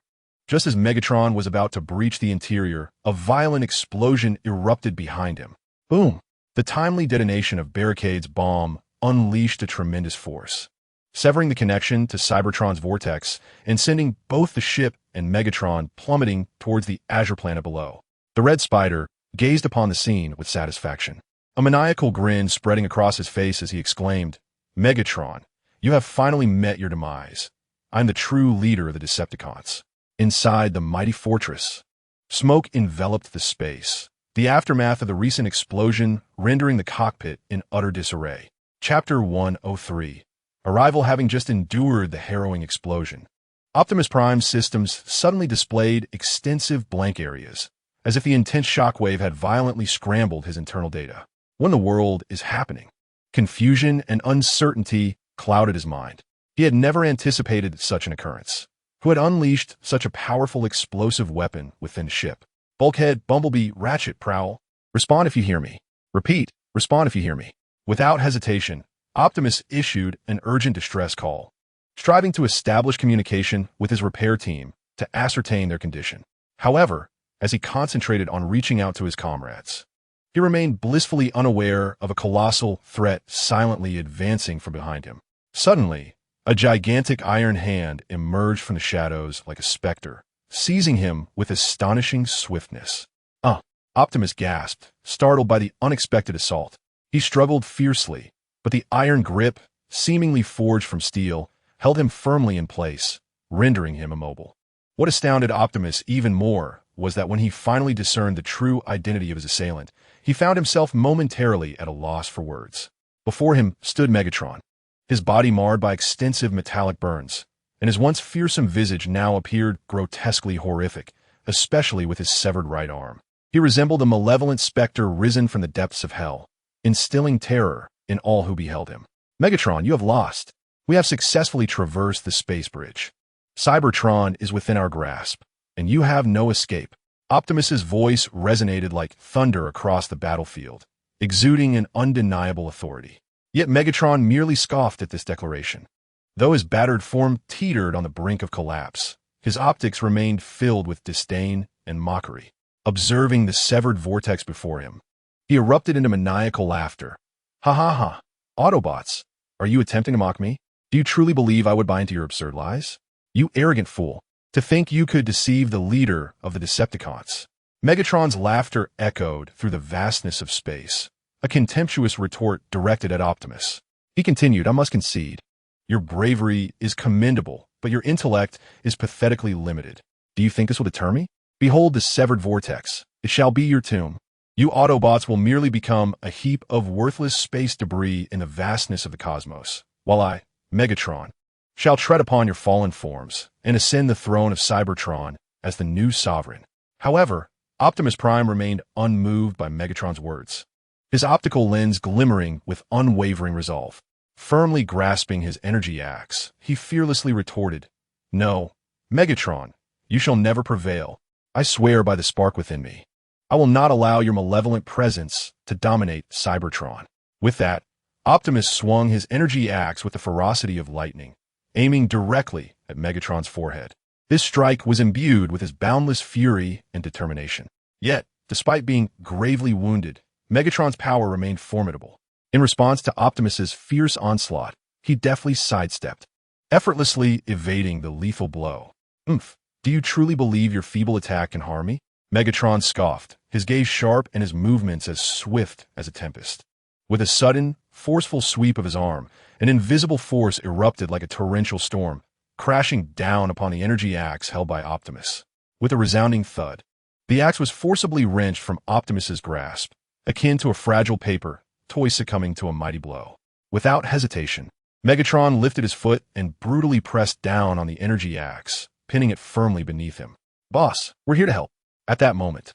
just as Megatron was about to breach the interior, a violent explosion erupted behind him. Boom! The timely detonation of Barricade's bomb unleashed a tremendous force, severing the connection to Cybertron's vortex and sending both the ship and Megatron plummeting towards the Azure planet below. The Red Spider gazed upon the scene with satisfaction, a maniacal grin spreading across his face as he exclaimed, "Megatron, you have finally met your demise. I'm the true leader of the Decepticons." Inside the mighty fortress, smoke enveloped the space, The aftermath of the recent explosion rendering the cockpit in utter disarray. Chapter 103. Arrival having just endured the harrowing explosion. Optimus Prime's systems suddenly displayed extensive blank areas, as if the intense shockwave had violently scrambled his internal data. What in the world is happening? Confusion and uncertainty clouded his mind. He had never anticipated such an occurrence. Who had unleashed such a powerful explosive weapon within the ship? Bulkhead, Bumblebee, Ratchet, Prowl. Respond if you hear me. Repeat, respond if you hear me. Without hesitation, Optimus issued an urgent distress call, striving to establish communication with his repair team to ascertain their condition. However, as he concentrated on reaching out to his comrades, he remained blissfully unaware of a colossal threat silently advancing from behind him. Suddenly, a gigantic iron hand emerged from the shadows like a specter, seizing him with astonishing swiftness. Optimus gasped, startled by the unexpected assault. He struggled fiercely, but the iron grip, seemingly forged from steel, held him firmly in place, rendering him immobile. What astounded Optimus even more was that when he finally discerned the true identity of his assailant, he found himself momentarily at a loss for words. Before him stood Megatron, his body marred by extensive metallic burns, and his once fearsome visage now appeared grotesquely horrific, especially with his severed right arm. He resembled a malevolent specter risen from the depths of hell, instilling terror in all who beheld him. Megatron, you have lost. We have successfully traversed the space bridge. Cybertron is within our grasp, and you have no escape. Optimus's voice resonated like thunder across the battlefield, exuding an undeniable authority. Yet Megatron merely scoffed at this declaration. Though his battered form teetered on the brink of collapse, his optics remained filled with disdain and mockery. Observing the severed vortex before him, he erupted into maniacal laughter. Ha ha ha! Autobots, are you attempting to mock me? Do you truly believe I would buy into your absurd lies? You arrogant fool, to think you could deceive the leader of the Decepticons. Megatron's laughter echoed through the vastness of space, a contemptuous retort directed at Optimus. He continued, I must concede. Your bravery is commendable, but your intellect is pathetically limited. Do you think this will deter me? Behold the severed vortex. It shall be your tomb. You Autobots will merely become a heap of worthless space debris in the vastness of the cosmos, while I, Megatron, shall tread upon your fallen forms and ascend the throne of Cybertron as the new sovereign. However, Optimus Prime remained unmoved by Megatron's words, his optical lens glimmering with unwavering resolve. Firmly grasping his energy axe, he fearlessly retorted, No, Megatron, you shall never prevail. I swear by the spark within me. I will not allow your malevolent presence to dominate Cybertron. With that, Optimus swung his energy axe with the ferocity of lightning, aiming directly at Megatron's forehead. This strike was imbued with his boundless fury and determination. Yet, despite being gravely wounded, Megatron's power remained formidable. In response to Optimus's fierce onslaught, he deftly sidestepped, effortlessly evading the lethal blow. Do you truly believe your feeble attack can harm me? Megatron scoffed, his gaze sharp and his movements as swift as a tempest. With a sudden, forceful sweep of his arm, an invisible force erupted like a torrential storm, crashing down upon the energy axe held by Optimus. With a resounding thud, the axe was forcibly wrenched from Optimus's grasp, akin to a fragile paper toy succumbing to a mighty blow. Without hesitation, Megatron lifted his foot and brutally pressed down on the energy axe, pinning it firmly beneath him. Boss, we're here to help. At that moment,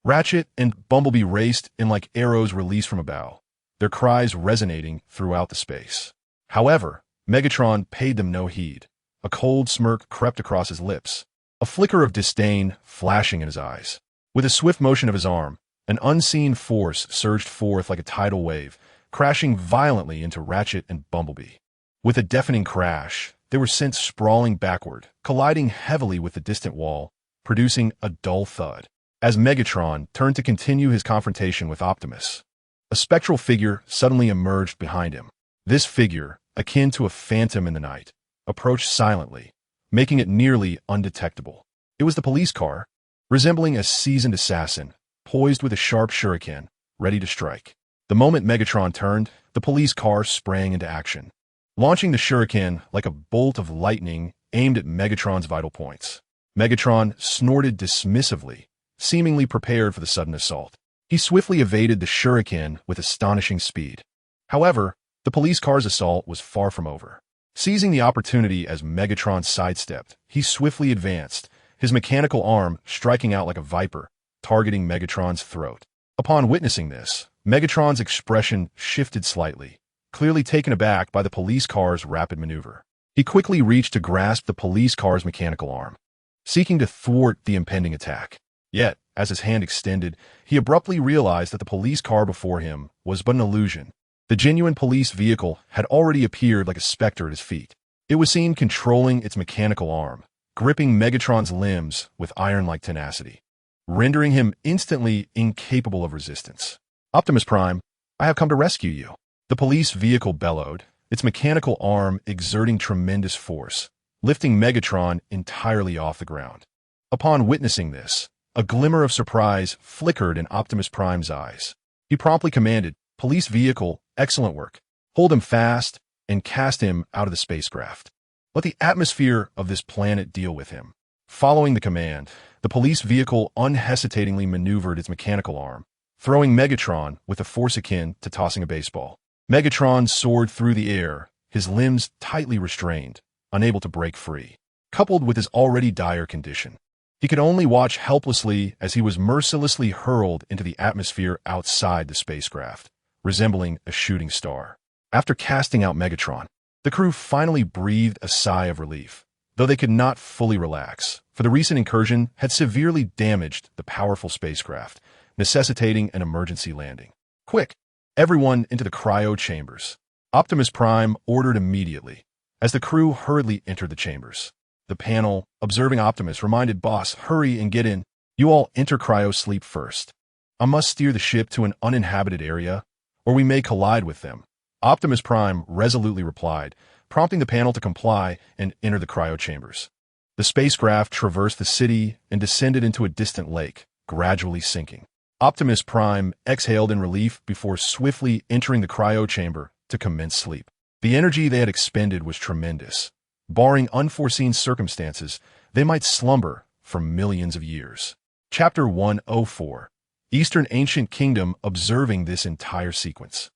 Ratchet and Bumblebee raced in like arrows released from a bow, their cries resonating throughout the space. However, Megatron paid them no heed. A cold smirk crept across his lips, a flicker of disdain flashing in his eyes. With a swift motion of his arm, an unseen force surged forth like a tidal wave, crashing violently into Ratchet and Bumblebee. With a deafening crash, they were sent sprawling backward, colliding heavily with the distant wall, producing a dull thud. As Megatron turned to continue his confrontation with Optimus, a spectral figure suddenly emerged behind him. This figure, akin to a phantom in the night, approached silently, making it nearly undetectable. It was the police car, resembling a seasoned assassin, poised with a sharp shuriken, ready to strike. The moment Megatron turned, the police car sprang into action, launching the shuriken like a bolt of lightning aimed at Megatron's vital points. Megatron snorted dismissively, seemingly prepared for the sudden assault. He swiftly evaded the shuriken with astonishing speed. However, the police car's assault was far from over. Seizing the opportunity as Megatron sidestepped, he swiftly advanced, his mechanical arm striking out like a viper, targeting Megatron's throat. Upon witnessing this, Megatron's expression shifted slightly, clearly taken aback by the police car's rapid maneuver. He quickly reached to grasp the police car's mechanical arm, seeking to thwart the impending attack. Yet, as his hand extended, he abruptly realized that the police car before him was but an illusion. The genuine police vehicle had already appeared like a specter at his feet. It was seen controlling its mechanical arm, gripping Megatron's limbs with iron-like tenacity, rendering him instantly incapable of resistance. Optimus Prime, I have come to rescue you. The police vehicle bellowed, its mechanical arm exerting tremendous force, lifting Megatron entirely off the ground. Upon witnessing this, a glimmer of surprise flickered in Optimus Prime's eyes. He promptly commanded, "Police vehicle, excellent work. Hold him fast and cast him out of the spacecraft. Let the atmosphere of this planet deal with him." Following the command, the police vehicle unhesitatingly maneuvered its mechanical arm, throwing Megatron with a force akin to tossing a baseball. Megatron soared through the air, his limbs tightly restrained, unable to break free. Coupled with his already dire condition, he could only watch helplessly as he was mercilessly hurled into the atmosphere outside the spacecraft, resembling a shooting star. After casting out Megatron, the crew finally breathed a sigh of relief, though they could not fully relax, for the recent incursion had severely damaged the powerful spacecraft, necessitating an emergency landing. "Quick, everyone into the cryo chambers," Optimus Prime ordered immediately, as the crew hurriedly entered the chambers. The panel, observing Optimus, reminded Boss, "Hurry and get in. You all enter cryo sleep first. I must steer the ship to an uninhabited area, or we may collide with them." Optimus Prime resolutely replied, prompting the panel to comply and enter the cryo chambers. The spacecraft traversed the city and descended into a distant lake, gradually sinking. Optimus Prime exhaled in relief before swiftly entering the cryo chamber to commence sleep. The energy they had expended was tremendous. Barring unforeseen circumstances, they might slumber for millions of years. Chapter 104. Eastern Ancient Kingdom observing this entire sequence.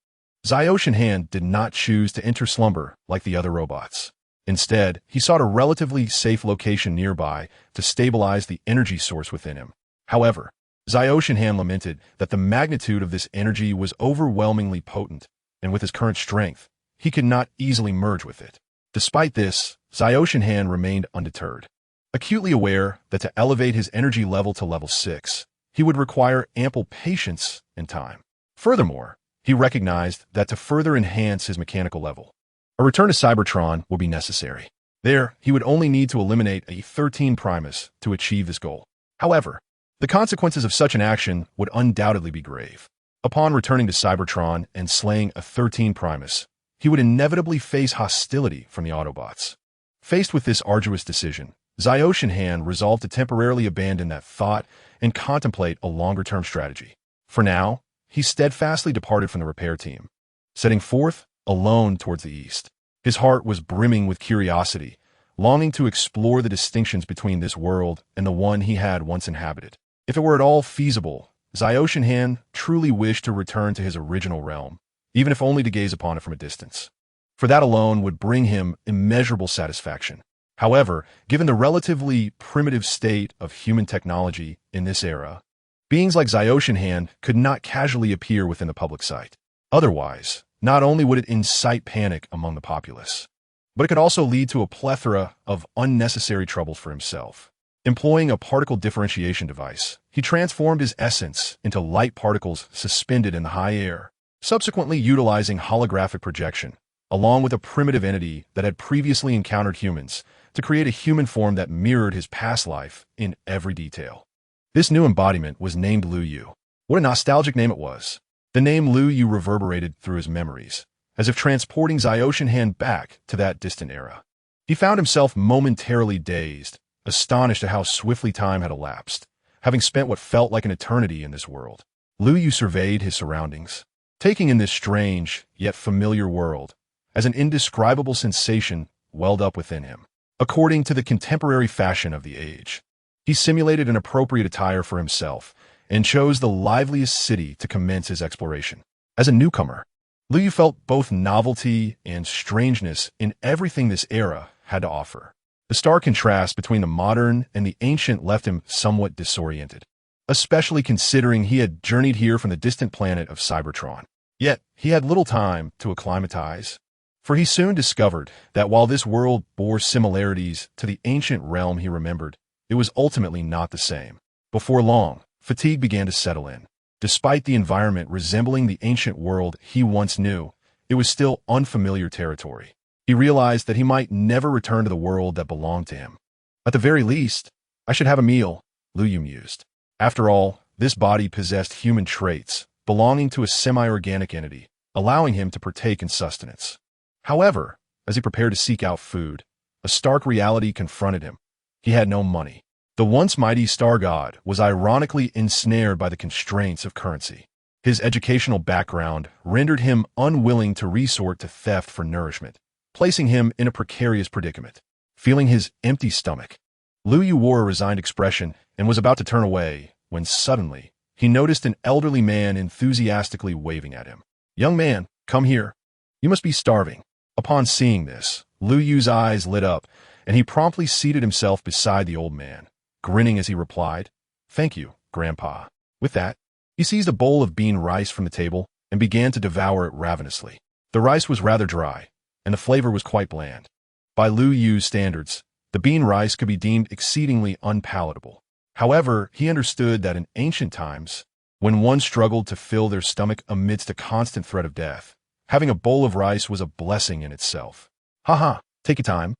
Ziotian Han did not choose to enter slumber like the other robots. Instead, he sought a relatively safe location nearby to stabilize the energy source within him. However, Ziotian Han lamented that the magnitude of this energy was overwhelmingly potent, and with his current strength, he could not easily merge with it. Despite this, Ziotian Han remained undeterred. Acutely aware that to elevate his energy level to level 6, he would require ample patience and time. Furthermore, he recognized that to further enhance his mechanical level, a return to Cybertron would be necessary. There, he would only need to eliminate a 13 Primus to achieve this goal. However, the consequences of such an action would undoubtedly be grave. Upon returning to Cybertron and slaying a 13 Primus, he would inevitably face hostility from the Autobots. Faced with this arduous decision, Ziotian Han resolved to temporarily abandon that thought and contemplate a longer-term strategy. For now, he steadfastly departed from the repair team, setting forth alone towards the east. His heart was brimming with curiosity, longing to explore the distinctions between this world and the one he had once inhabited. If it were at all feasible, Ziotian Han truly wished to return to his original realm, even if only to gaze upon it from a distance. For that alone would bring him immeasurable satisfaction. However, given the relatively primitive state of human technology in this era, beings like Ziotian Han could not casually appear within the public sight. Otherwise, not only would it incite panic among the populace, but it could also lead to a plethora of unnecessary troubles for himself. Employing a particle differentiation device, he transformed his essence into light particles suspended in the high air, subsequently utilizing holographic projection, along with a primitive entity that had previously encountered humans, to create a human form that mirrored his past life in every detail. This new embodiment was named Liu Yu. What a nostalgic name it was. The name Liu Yu reverberated through his memories, as if transporting Ziotian Han back to that distant era. He found himself momentarily dazed, astonished at how swiftly time had elapsed, having spent what felt like an eternity in this world. Liu Yu surveyed his surroundings, taking in this strange, yet familiar world, as an indescribable sensation welled up within him. According to the contemporary fashion of the age, he simulated an appropriate attire for himself and chose the liveliest city to commence his exploration. As a newcomer, Liu Yu felt both novelty and strangeness in everything this era had to offer. The stark contrast between the modern and the ancient left him somewhat disoriented, especially considering he had journeyed here from the distant planet of Cybertron. Yet, he had little time to acclimatize, for he soon discovered that while this world bore similarities to the ancient realm he remembered, it was ultimately not the same. Before long, fatigue began to settle in. Despite the environment resembling the ancient world he once knew, it was still unfamiliar territory. He realized that he might never return to the world that belonged to him. At the very least, I should have a meal, Liu Yu mused. After all, this body possessed human traits, belonging to a semi-organic entity, allowing him to partake in sustenance. However, as he prepared to seek out food, a stark reality confronted him. He had no money. The once mighty star god was ironically ensnared by the constraints of currency. His educational background rendered him unwilling to resort to theft for nourishment, placing him in a precarious predicament. Feeling his empty stomach, Liu Yu wore a resigned expression and was about to turn away when suddenly he noticed an elderly man enthusiastically waving at him. "Young man, come here. You must be starving." Upon seeing this, Liu Yu's eyes lit up, and he promptly seated himself beside the old man, grinning as he replied, "Thank you, Grandpa." With that, he seized a bowl of bean rice from the table and began to devour it ravenously. The rice was rather dry, and the flavor was quite bland. By Liu Yu's standards, the bean rice could be deemed exceedingly unpalatable. However, he understood that in ancient times, when one struggled to fill their stomach amidst a constant threat of death, having a bowl of rice was a blessing in itself. "Haha, take your time.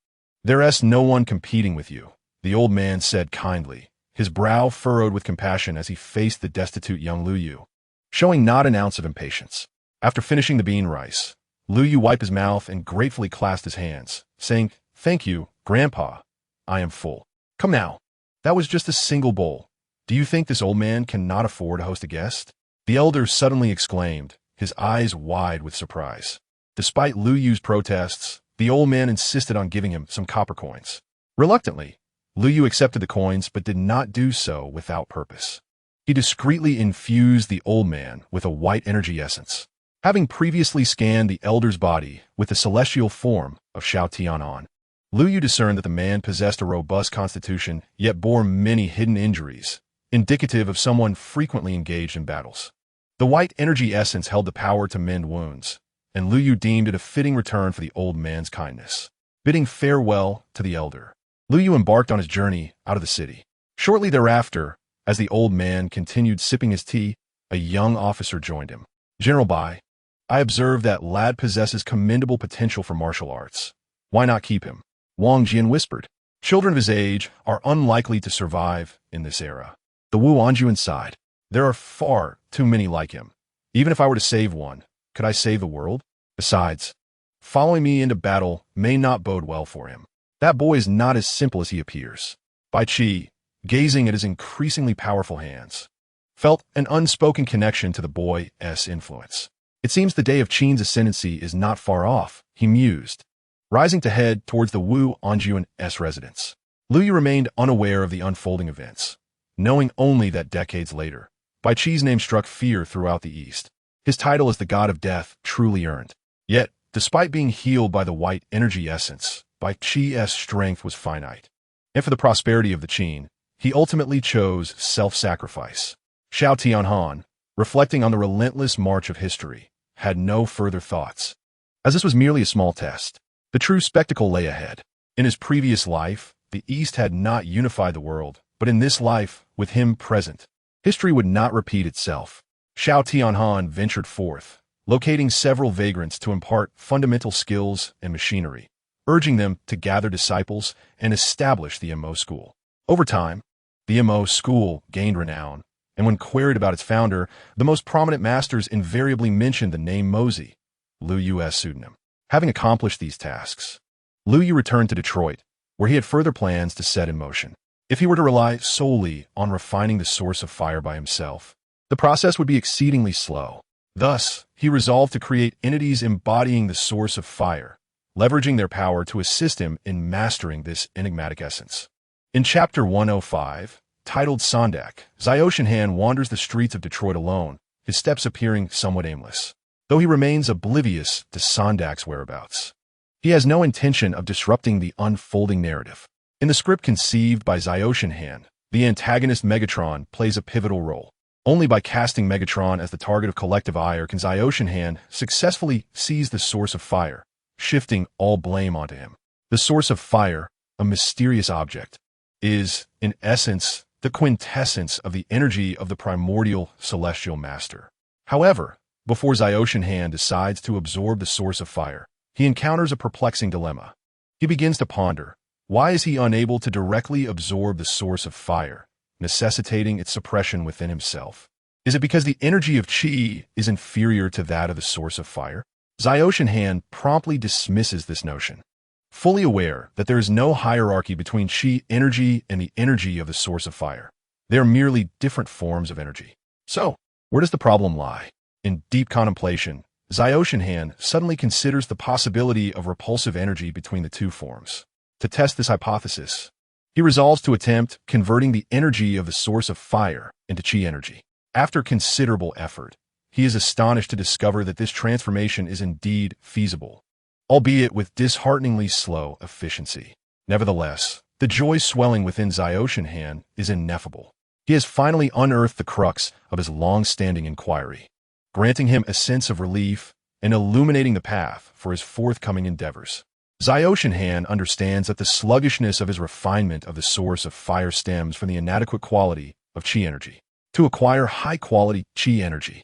There's no one competing with you," the old man said kindly, his brow furrowed with compassion as he faced the destitute young Liu Yu, showing not an ounce of impatience. After finishing the bean rice, Liu Yu wiped his mouth and gratefully clasped his hands, saying, "Thank you, Grandpa. I am full." "Come now. That was just a single bowl. Do you think this old man cannot afford to host a guest?" the elder suddenly exclaimed, his eyes wide with surprise. Despite Liu Yu's protests, the old man insisted on giving him some copper coins. Reluctantly, Liu Yu accepted the coins but did not do so without purpose. He discreetly infused the old man with a white energy essence. Having previously scanned the elder's body with the celestial form of Shao Tianan, Liu Yu discerned that the man possessed a robust constitution yet bore many hidden injuries, indicative of someone frequently engaged in battles. The white energy essence held the power to mend wounds, and Liu Yu deemed it a fitting return for the old man's kindness. Bidding farewell to the elder, Liu Yu embarked on his journey out of the city. Shortly thereafter, as the old man continued sipping his tea, a young officer joined him. "General Bai, I observe that lad possesses commendable potential for martial arts. Why not keep him?" Wang Jian whispered. "Children of his age are unlikely to survive in this era." The Wu Anjuan sighed. "There are far too many like him. Even if I were to save one, could I save the world? Besides, following me into battle may not bode well for him. That boy is not as simple as he appears." Bai Qi, gazing at his increasingly powerful hands, felt an unspoken connection to the boy's influence. "It seems the day of Qin's ascendancy is not far off," he mused, rising to head towards the Wu Anjuan's residence. Liu Yu remained unaware of the unfolding events, knowing only that decades later, Bai Qi's name struck fear throughout the East. His title as the God of Death truly earned. Yet, despite being healed by the white energy essence, Bai Qi's strength was finite. And for the prosperity of the Qin, he ultimately chose self-sacrifice. Shao Tianhan, reflecting on the relentless march of history, had no further thoughts. As this was merely a small test, the true spectacle lay ahead. In his previous life, the East had not unified the world, but in this life, with him present, history would not repeat itself. Shao Tianhan ventured forth, locating several vagrants to impart fundamental skills and machinery, urging them to gather disciples and establish the MO school. Over time, the MO school gained renown, and when queried about its founder, the most prominent masters invariably mentioned the name Mosey, Liu Yu's pseudonym. Having accomplished these tasks, Liu Yu returned to Detroit, where he had further plans to set in motion. If he were to rely solely on refining the source of fire by himself, the process would be exceedingly slow. Thus, he resolved to create entities embodying the source of fire, leveraging their power to assist him in mastering this enigmatic essence. In Chapter 105, Titled Sondak, Ziotian wanders the streets of Detroit alone, his steps appearing somewhat aimless, though he remains oblivious to Sondak's whereabouts. He has no intention of disrupting the unfolding narrative. In the script conceived by Ziotian, the antagonist Megatron plays a pivotal role. Only by casting Megatron as the target of collective ire can Ziotian successfully seize the source of fire, shifting all blame onto him. The source of fire, a mysterious object, is, in essence, the quintessence of the energy of the primordial celestial master. However, before Ziotian decides to absorb the source of fire, he encounters a perplexing dilemma. He begins to ponder, why is he unable to directly absorb the source of fire, necessitating its suppression within himself? Is it because the energy of Chi is inferior to that of the source of fire? Ziotian promptly dismisses this notion, fully aware that there is no hierarchy between Chi energy and the energy of the source of fire. They are merely different forms of energy. So, where does the problem lie? In deep contemplation, Ziotian suddenly considers the possibility of repulsive energy between the two forms. To test this hypothesis, he resolves to attempt converting the energy of the source of fire into Chi energy. After considerable effort, he is astonished to discover that this transformation is indeed feasible, albeit with dishearteningly slow efficiency. Nevertheless, the joy swelling within Ziotian is ineffable. He has finally unearthed the crux of his long-standing inquiry, granting him a sense of relief and illuminating the path for his forthcoming endeavors. Ziotian understands that the sluggishness of his refinement of the source of fire stems from the inadequate quality of Chi energy. To acquire high-quality Chi energy,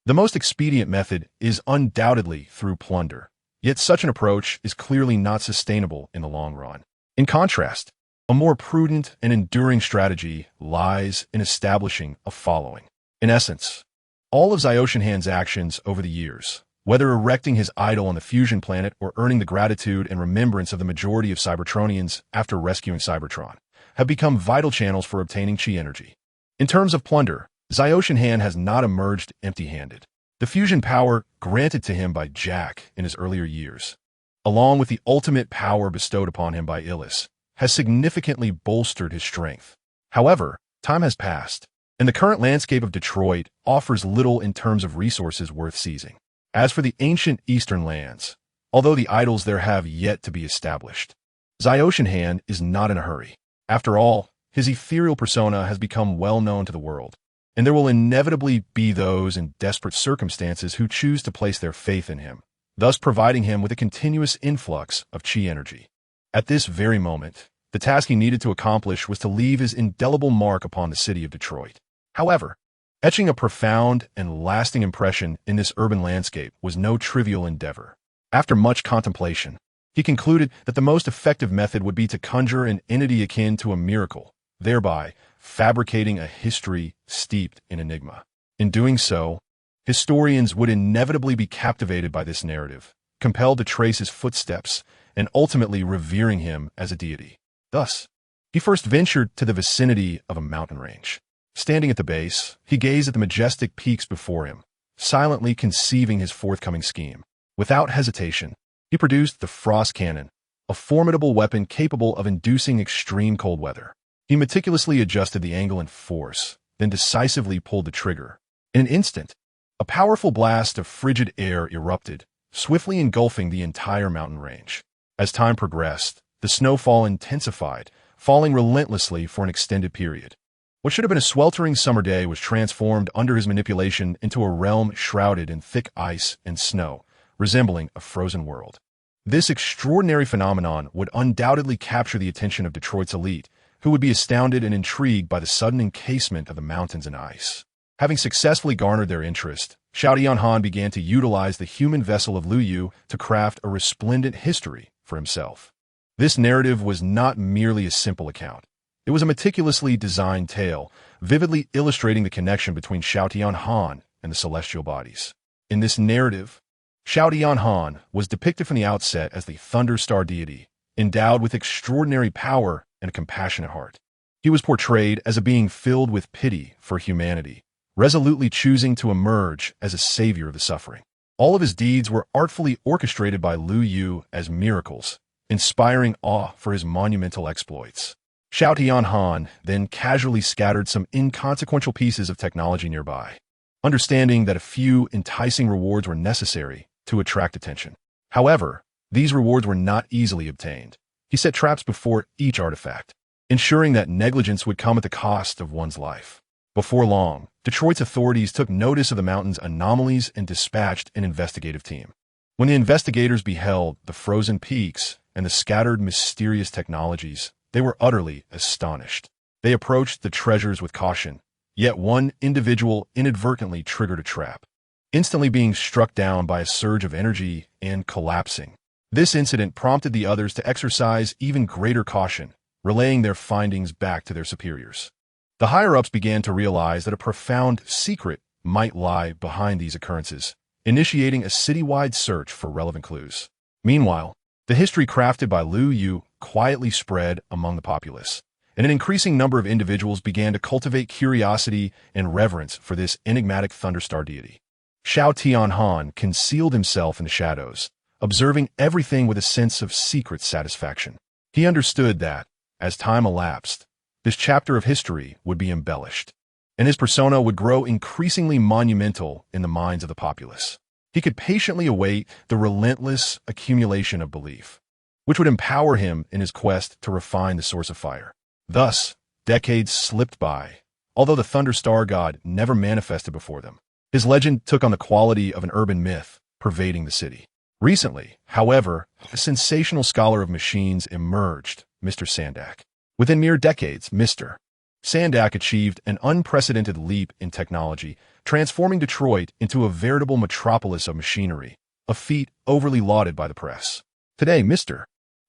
the most expedient method is undoubtedly through plunder. Yet such an approach is clearly not sustainable in the long run. In contrast, a more prudent and enduring strategy lies in establishing a following. In essence, all of Ziotian's actions over the years, whether erecting his idol on the fusion planet or earning the gratitude and remembrance of the majority of Cybertronians after rescuing Cybertron, have become vital channels for obtaining Chi energy. In terms of plunder, Ziotian has not emerged empty-handed. The fusion power granted to him by Jack in his earlier years, along with the ultimate power bestowed upon him by Illis, has significantly bolstered his strength. However, time has passed, and the current landscape of Detroit offers little in terms of resources worth seizing. As for the ancient eastern lands, although the idols there have yet to be established, Ziotian is not in a hurry. After all, his ethereal persona has become well known to the world, and there will inevitably be those in desperate circumstances who choose to place their faith in him, thus providing him with a continuous influx of Chi energy. At this very moment, the task he needed to accomplish was to leave his indelible mark upon the city of Detroit. However, etching a profound and lasting impression in this urban landscape was no trivial endeavor. After much contemplation, he concluded that the most effective method would be to conjure an entity akin to a miracle, thereby fabricating a history steeped in enigma. In doing so, historians would inevitably be captivated by this narrative, compelled to trace his footsteps, and ultimately revering him as a deity. Thus, he first ventured to the vicinity of a mountain range. Standing at the base, he gazed at the majestic peaks before him, silently conceiving his forthcoming scheme. Without hesitation, he produced the Frost Cannon, a formidable weapon capable of inducing extreme cold weather. He meticulously adjusted the angle and force, then decisively pulled the trigger. In an instant, a powerful blast of frigid air erupted, swiftly engulfing the entire mountain range. As time progressed, the snowfall intensified, falling relentlessly for an extended period. What should have been a sweltering summer day was transformed under his manipulation into a realm shrouded in thick ice and snow, resembling a frozen world. This extraordinary phenomenon would undoubtedly capture the attention of Detroit's elite, who would be astounded and intrigued by the sudden encasement of the mountains in ice. Having successfully garnered their interest, Xiao Tianhan began to utilize the human vessel of Lu Yu to craft a resplendent history for himself. This narrative was not merely a simple account. It was a meticulously designed tale, vividly illustrating the connection between Xiao Tianhan and the celestial bodies. In this narrative, Xiao Tianhan was depicted from the outset as the Thunderstar deity, endowed with extraordinary power and a compassionate heart. He was portrayed as a being filled with pity for humanity, resolutely choosing to emerge as a savior of the suffering. All of his deeds were artfully orchestrated by Lu Yu as miracles, inspiring awe for his monumental exploits. Xiao Tianhan then casually scattered some inconsequential pieces of technology nearby, understanding that a few enticing rewards were necessary to attract attention. However, these rewards were not easily obtained. He set traps before each artifact, ensuring that negligence would come at the cost of one's life. Before long, Detroit's authorities took notice of the mountain's anomalies and dispatched an investigative team. When the investigators beheld the frozen peaks and the scattered mysterious technologies, they were utterly astonished. They approached the treasures with caution, yet one individual inadvertently triggered a trap, instantly being struck down by a surge of energy and collapsing. This incident prompted the others to exercise even greater caution, relaying their findings back to their superiors. The higher-ups began to realize that a profound secret might lie behind these occurrences, initiating a citywide search for relevant clues. Meanwhile, the history crafted by Liu Yu quietly spread among the populace, and an increasing number of individuals began to cultivate curiosity and reverence for this enigmatic Thunderstar deity. Xiao Tianhan concealed himself in the shadows, observing everything with a sense of secret satisfaction. He understood that, as time elapsed, this chapter of history would be embellished, and his persona would grow increasingly monumental in the minds of the populace. He could patiently await the relentless accumulation of belief, which would empower him in his quest to refine the source of fire. Thus, decades slipped by, although the Thunderstar god never manifested before them. His legend took on the quality of an urban myth pervading the city. Recently, however, a sensational scholar of machines emerged, Mr. Sandak. Within mere decades, Mr. Sandak achieved an unprecedented leap in technology, transforming Detroit into a veritable metropolis of machinery, a feat overly lauded by the press. Today, Mr.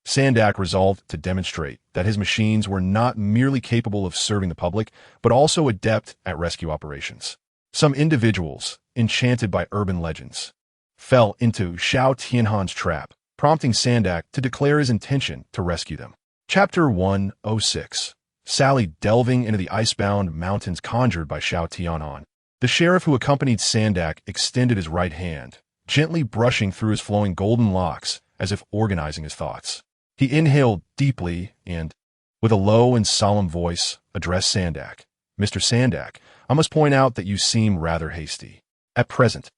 Sandak resolved to demonstrate that his machines were not merely capable of serving the public, but also adept at rescue operations. Some individuals, enchanted by urban legends, fell into Xiao Tianhan's trap, prompting Sandak to declare his intention to rescue them. Chapter 106. Sally delving into the icebound mountains conjured by Xiao Tianhan. The sheriff who accompanied Sandak extended his right hand, gently brushing through his flowing golden locks as if organizing his thoughts. He inhaled deeply and, with a low and solemn voice, addressed Sandak. Mr. Sandak, I must point out that you seem rather hasty. At present,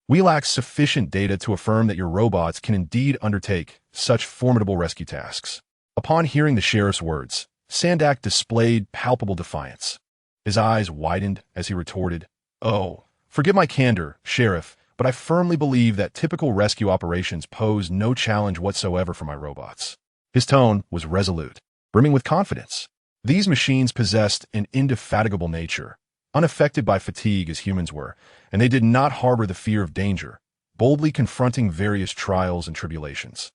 we lack sufficient data to affirm that your robots can indeed undertake such formidable rescue tasks. Upon hearing the sheriff's words, Sandak displayed palpable defiance. His eyes widened as he retorted, "Oh, forgive my candor, Sheriff, but I firmly believe that typical rescue operations pose no challenge whatsoever for my robots." His tone was resolute, brimming with confidence. These machines possessed an indefatigable nature, unaffected by fatigue as humans were, and they did not harbor the fear of danger, boldly confronting various trials and tribulations.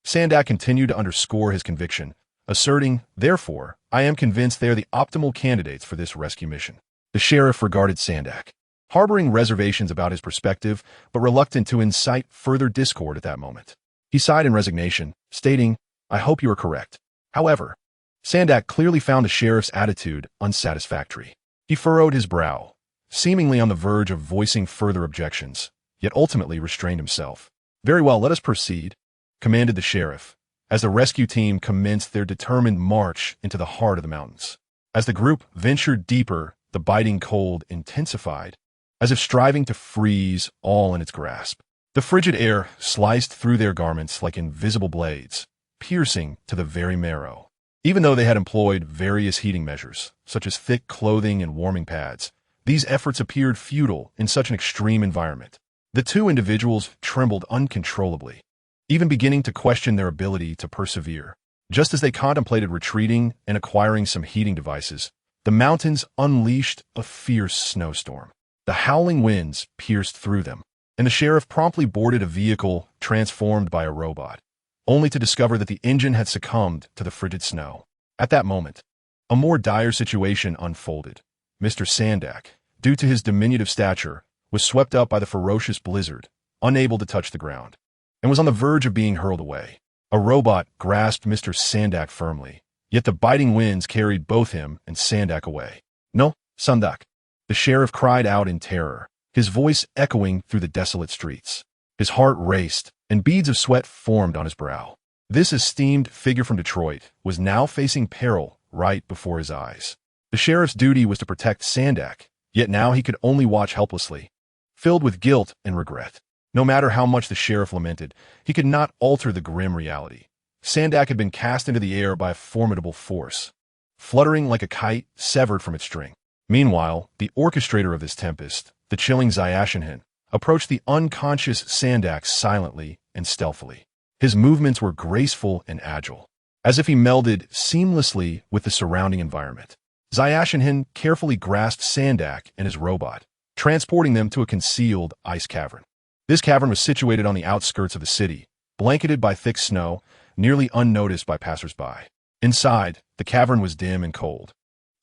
Sandak continued to underscore his conviction, asserting, "Therefore, I am convinced they are the optimal candidates for this rescue mission." The sheriff regarded Sandak, harboring reservations about his perspective, but reluctant to incite further discord at that moment. He sighed in resignation, stating, "I hope you are correct." However, Sandak clearly found the sheriff's attitude unsatisfactory. He furrowed his brow, seemingly on the verge of voicing further objections, yet ultimately restrained himself. "Very well, let us proceed," commanded the sheriff, as the rescue team commenced their determined march into the heart of the mountains. As the group ventured deeper, the biting cold intensified, as if striving to freeze all in its grasp. The frigid air sliced through their garments like invisible blades, piercing to the very marrow. Even though they had employed various heating measures, such as thick clothing and warming pads, these efforts appeared futile in such an extreme environment. The two individuals trembled uncontrollably, even beginning to question their ability to persevere. Just as they contemplated retreating and acquiring some heating devices, the mountains unleashed a fierce snowstorm. The howling winds pierced through them, and the sheriff promptly boarded a vehicle transformed by a robot, only to discover that the engine had succumbed to the frigid snow. At that moment, a more dire situation unfolded. Mr. Sandak, due to his diminutive stature, was swept up by the ferocious blizzard, unable to touch the ground, and was on the verge of being hurled away. A robot grasped Mr. Sandak firmly, yet the biting winds carried both him and Sandak away. "No, Sandak!" The sheriff cried out in terror, his voice echoing through the desolate streets. His heart raced, and beads of sweat formed on his brow. This esteemed figure from Detroit was now facing peril right before his eyes. The sheriff's duty was to protect Sandak, yet now he could only watch helplessly, filled with guilt and regret. No matter how much the sheriff lamented, he could not alter the grim reality. Sandak had been cast into the air by a formidable force, fluttering like a kite severed from its string. Meanwhile, the orchestrator of this tempest, the chilling Zyashinhin, approached the unconscious Sandak silently and stealthily. His movements were graceful and agile, as if he melded seamlessly with the surrounding environment. Zyashinhin carefully grasped Sandak and his robot, transporting them to a concealed ice cavern. This cavern was situated on the outskirts of the city, blanketed by thick snow, nearly unnoticed by passers-by. Inside, the cavern was dim and cold.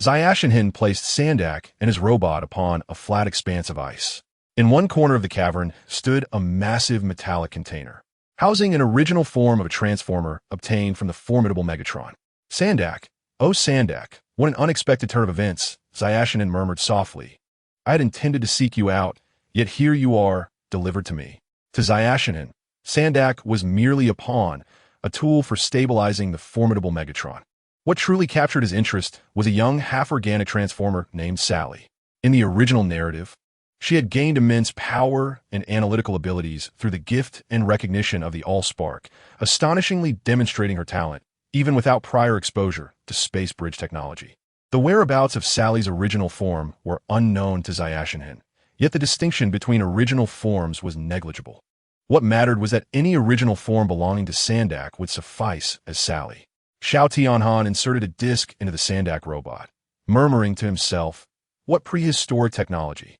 Zyashinhin placed Sandak and his robot upon a flat expanse of ice. In one corner of the cavern stood a massive metallic container, housing an original form of a transformer obtained from the formidable Megatron. Sandak, oh Sandak, what an unexpected turn of events, Zyashinhin murmured softly. I had intended to seek you out, yet here you are, delivered to me. To Zyashinhin, Sandak was merely a pawn, a tool for stabilizing the formidable Megatron. What truly captured his interest was a young half-organic transformer named Sally. In the original narrative, she had gained immense power and analytical abilities through the gift and recognition of the Allspark, astonishingly demonstrating her talent, even without prior exposure to space bridge technology. The whereabouts of Sally's original form were unknown to Zyashinhin, yet the distinction between original forms was negligible. What mattered was that any original form belonging to Sandak would suffice as Sally. Xiao Tianhan inserted a disc into the Sandak robot, murmuring to himself, what prehistoric technology.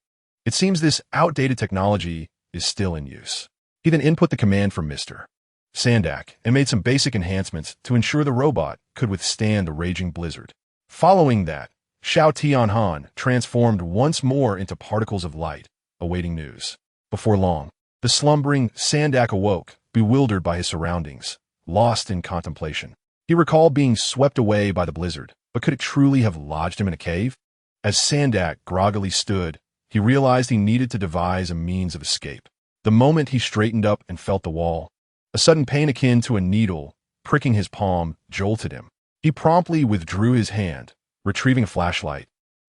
It seems this outdated technology is still in use. He then input the command from Mr. Sandak and made some basic enhancements to ensure the robot could withstand the raging blizzard. Following that, Xiao Tianhan transformed once more into particles of light, awaiting news. Before long, the slumbering Sandak awoke, bewildered by his surroundings, lost in contemplation. He recalled being swept away by the blizzard, but could it truly have lodged him in a cave? As Sandak groggily stood, he realized he needed to devise a means of escape. The moment he straightened up and felt the wall, a sudden pain akin to a needle pricking his palm jolted him. He promptly withdrew his hand, retrieving a flashlight,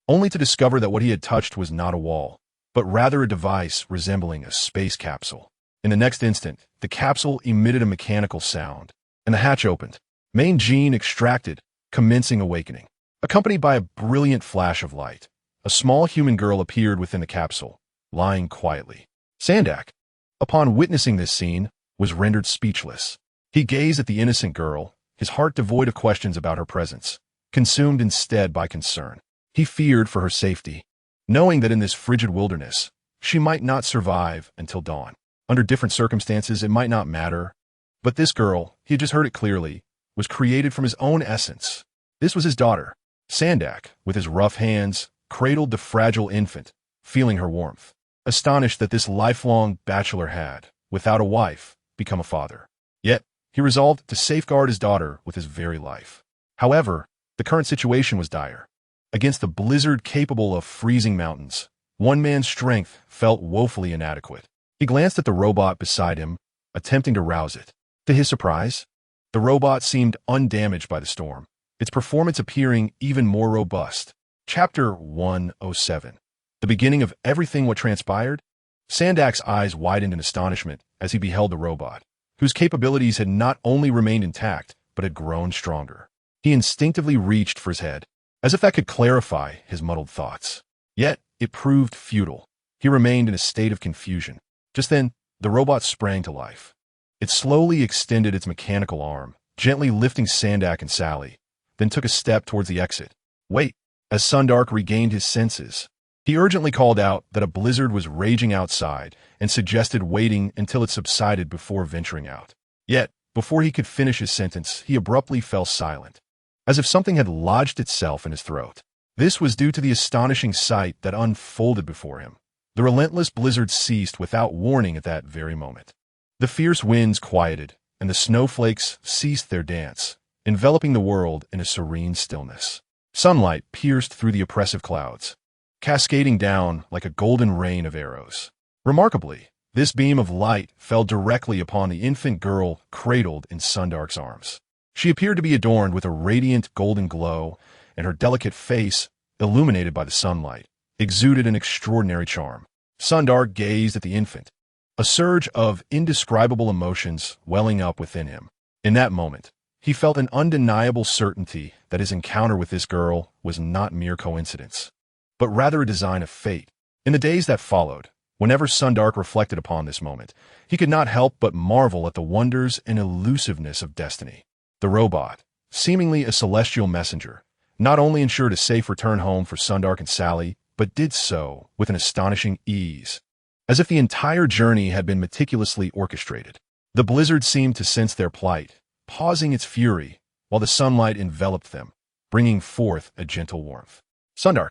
only to discover that what he had touched was not a wall, but rather a device resembling a space capsule. In the next instant, the capsule emitted a mechanical sound, and the hatch opened. Main gene extracted, commencing awakening. Accompanied by a brilliant flash of light, a small human girl appeared within the capsule, lying quietly. Sandak, upon witnessing this scene, was rendered speechless. He gazed at the innocent girl, his heart devoid of questions about her presence, consumed instead by concern. He feared for her safety, knowing that in this frigid wilderness, she might not survive until dawn. Under different circumstances, it might not matter, but this girl, he had just heard it clearly, was created from his own essence. This was his daughter. Sandak, with his rough hands, cradled the fragile infant, feeling her warmth, astonished that this lifelong bachelor had, without a wife, become a father. Yet, he resolved to safeguard his daughter with his very life. However, the current situation was dire. Against a blizzard capable of freezing mountains, one man's strength felt woefully inadequate. He glanced at the robot beside him, attempting to rouse it. To his surprise, the robot seemed undamaged by the storm, its performance appearing even more robust. Chapter 107. The beginning of everything what transpired? Sandak's eyes widened in astonishment as he beheld the robot, whose capabilities had not only remained intact, but had grown stronger. He instinctively reached for his head, as if that could clarify his muddled thoughts. Yet, it proved futile. He remained in a state of confusion. Just then, the robot sprang to life. It slowly extended its mechanical arm, gently lifting Sandak and Sally, then took a step towards the exit. Wait! As Sundark regained his senses, he urgently called out that a blizzard was raging outside and suggested waiting until it subsided before venturing out. Yet, before he could finish his sentence, he abruptly fell silent, as if something had lodged itself in his throat. This was due to the astonishing sight that unfolded before him. The relentless blizzard ceased without warning at that very moment. The fierce winds quieted, and the snowflakes ceased their dance, enveloping the world in a serene stillness. Sunlight pierced through the oppressive clouds, cascading down like a golden rain of arrows. Remarkably, this beam of light fell directly upon the infant girl cradled in Sundark's arms. She appeared to be adorned with a radiant golden glow, and her delicate face, illuminated by the sunlight, exuded an extraordinary charm. Sundar gazed at the infant, a surge of indescribable emotions welling up within him. In that moment, he felt an undeniable certainty that his encounter with this girl was not mere coincidence, but rather a design of fate. In the days that followed, whenever Sundar reflected upon this moment, he could not help but marvel at the wonders and elusiveness of destiny. The robot, seemingly a celestial messenger, not only ensured a safe return home for Sundar and Sally, but did so with an astonishing ease, as if the entire journey had been meticulously orchestrated. The blizzard seemed to sense their plight, pausing its fury, while the sunlight enveloped them, bringing forth a gentle warmth. Sundar.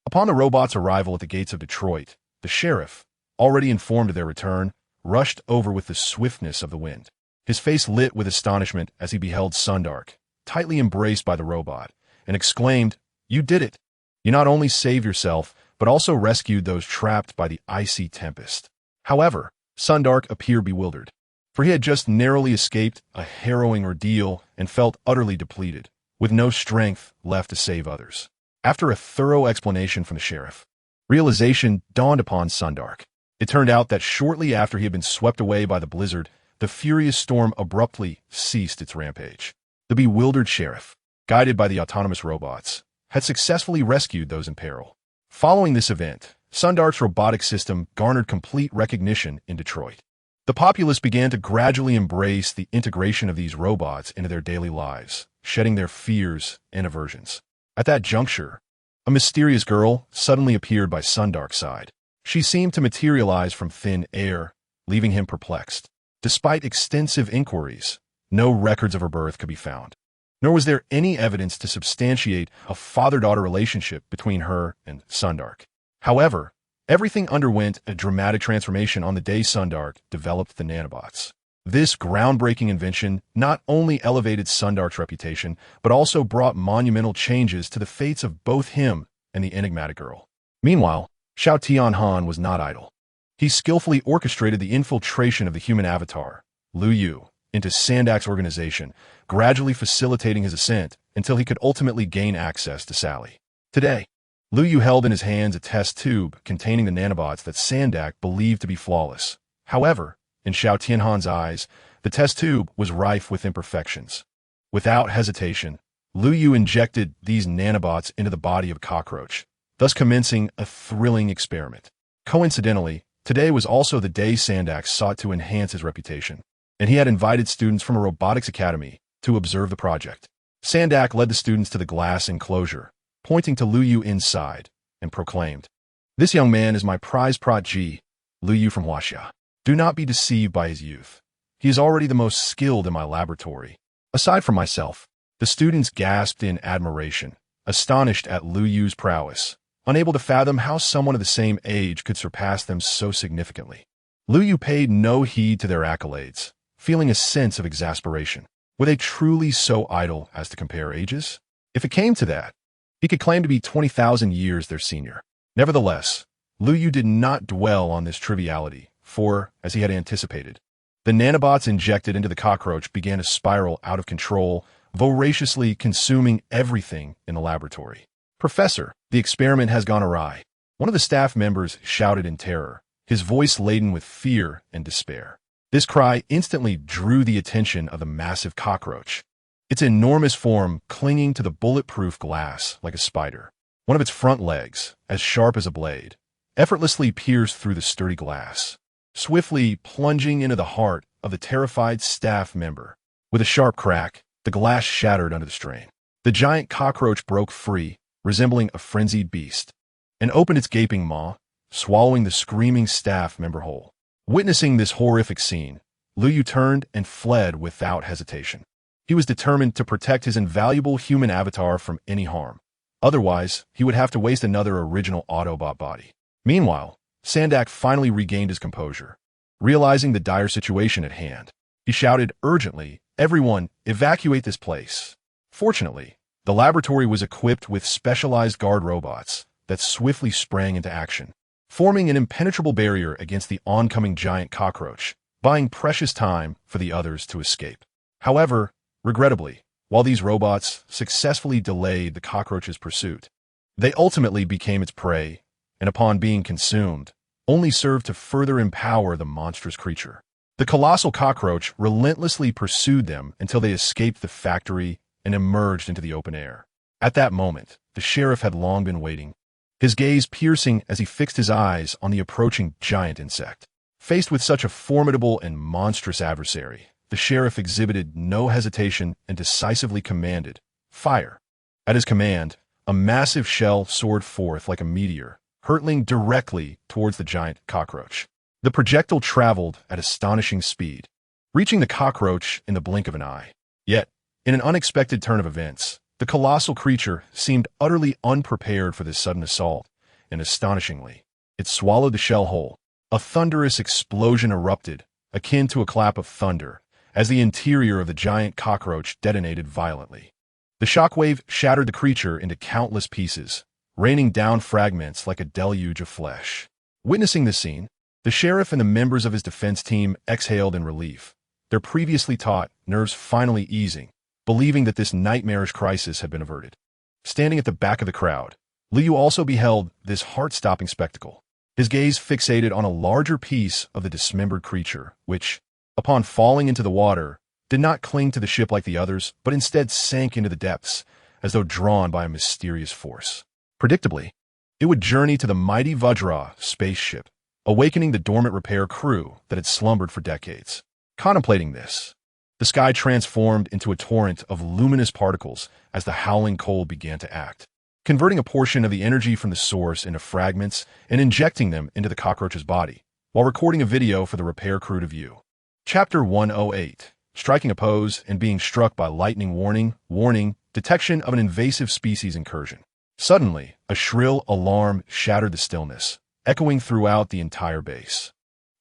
Upon the robot's arrival at the gates of Detroit, the sheriff, already informed of their return, rushed over with the swiftness of the wind. His face lit with astonishment as he beheld Sundar, tightly embraced by the robot, and exclaimed, "You did it! You not only saved yourself, but also rescued those trapped by the icy tempest." However, Sundar appeared bewildered, for he had just narrowly escaped a harrowing ordeal and felt utterly depleted, with no strength left to save others. After a thorough explanation from the sheriff, realization dawned upon Sundar. It turned out that shortly after he had been swept away by the blizzard, the furious storm abruptly ceased its rampage. The bewildered sheriff, guided by the autonomous robots, had successfully rescued those in peril. Following this event, Sundar's robotic system garnered complete recognition in Detroit. The populace began to gradually embrace the integration of these robots into their daily lives, shedding their fears and aversions. At that juncture, a mysterious girl suddenly appeared by Sundar's side. She seemed to materialize from thin air, leaving him perplexed. Despite extensive inquiries, no records of her birth could be found, nor was there any evidence to substantiate a father-daughter relationship between her and Sundar. However, everything underwent a dramatic transformation on the day Sundar developed the nanobots. This groundbreaking invention not only elevated Sundar's reputation, but also brought monumental changes to the fates of both him and the enigmatic girl. Meanwhile, Xiao Tianhan was not idle. He skillfully orchestrated the infiltration of the human avatar, Lu Yu, into Sandak's organization, gradually facilitating his ascent until he could ultimately gain access to Sally. Today, Lu Yu held in his hands a test tube containing the nanobots that Sandak believed to be flawless. However, in Xiao Tianhan's eyes, the test tube was rife with imperfections. Without hesitation, Lu Yu injected these nanobots into the body of a cockroach, thus commencing a thrilling experiment. Coincidentally, today was also the day Sandak sought to enhance his reputation, and he had invited students from a robotics academy to observe the project. Sandak led the students to the glass enclosure, pointing to Lu Yu inside, and proclaimed, "This young man is my prize protege, Lu Yu from Huaxia. Do not be deceived by his youth. He is already the most skilled in my laboratory." Aside from myself, the students gasped in admiration, astonished at Lu Yu's prowess, unable to fathom how someone of the same age could surpass them so significantly. Lu Yu paid no heed to their accolades, feeling a sense of exasperation. Were they truly so idle as to compare ages? If it came to that, he could claim to be 20,000 years their senior. Nevertheless, Lu Yu did not dwell on this triviality, for, as he had anticipated, the nanobots injected into the cockroach began to spiral out of control, voraciously consuming everything in the laboratory. "Professor, the experiment has gone awry," one of the staff members shouted in terror, his voice laden with fear and despair. This cry instantly drew the attention of the massive cockroach, its enormous form clinging to the bulletproof glass like a spider. One of its front legs, as sharp as a blade, effortlessly pierced through the sturdy glass, swiftly plunging into the heart of the terrified staff member. With a sharp crack, the glass shattered under the strain. The giant cockroach broke free, resembling a frenzied beast, and opened its gaping maw, swallowing the screaming staff member whole. Witnessing this horrific scene, Lu Yu turned and fled without hesitation. He was determined to protect his invaluable human avatar from any harm. Otherwise, he would have to waste another original Autobot body. Meanwhile, Sandak finally regained his composure. Realizing the dire situation at hand, he shouted urgently, "Everyone, evacuate this place." Fortunately, the laboratory was equipped with specialized guard robots that swiftly sprang into action, forming an impenetrable barrier against the oncoming giant cockroach, buying precious time for the others to escape. However, regrettably, While these robots successfully delayed the cockroach's pursuit, they ultimately became its prey, and upon being consumed, only served to further empower the monstrous creature. The colossal cockroach relentlessly pursued them until they escaped the factory and emerged into the open air. At that moment, the sheriff had long been waiting, his gaze piercing as he fixed his eyes on the approaching giant insect. Faced with such a formidable and monstrous adversary, the sheriff exhibited no hesitation and decisively commanded, "Fire." At his command, a massive shell soared forth like a meteor, hurtling directly towards the giant cockroach. The projectile traveled at astonishing speed, reaching the cockroach in the blink of an eye. Yet, in an unexpected turn of events, the colossal creature seemed utterly unprepared for this sudden assault, and astonishingly, it swallowed the shell whole. A thunderous explosion erupted, akin to a clap of thunder, as the interior of the giant cockroach detonated violently. The shockwave shattered the creature into countless pieces, raining down fragments like a deluge of flesh. Witnessing this scene, the sheriff and the members of his defense team exhaled in relief, their previously taut nerves finally easing, believing that this nightmarish crisis had been averted. Standing at the back of the crowd, Liu also beheld this heart-stopping spectacle, his gaze fixated on a larger piece of the dismembered creature, which, upon falling into the water, did not cling to the ship like the others, but instead sank into the depths, as though drawn by a mysterious force. Predictably, it would journey to the mighty Vajra spaceship, awakening the dormant repair crew that had slumbered for decades. Contemplating this, the sky transformed into a torrent of luminous particles as the howling cold began to act, converting a portion of the energy from the source into fragments and injecting them into the cockroach's body, while recording a video for the repair crew to view. Chapter 108. Striking a pose and being struck by lightning. Warning, detection of an invasive species incursion. Suddenly, a shrill alarm shattered the stillness, echoing throughout the entire base.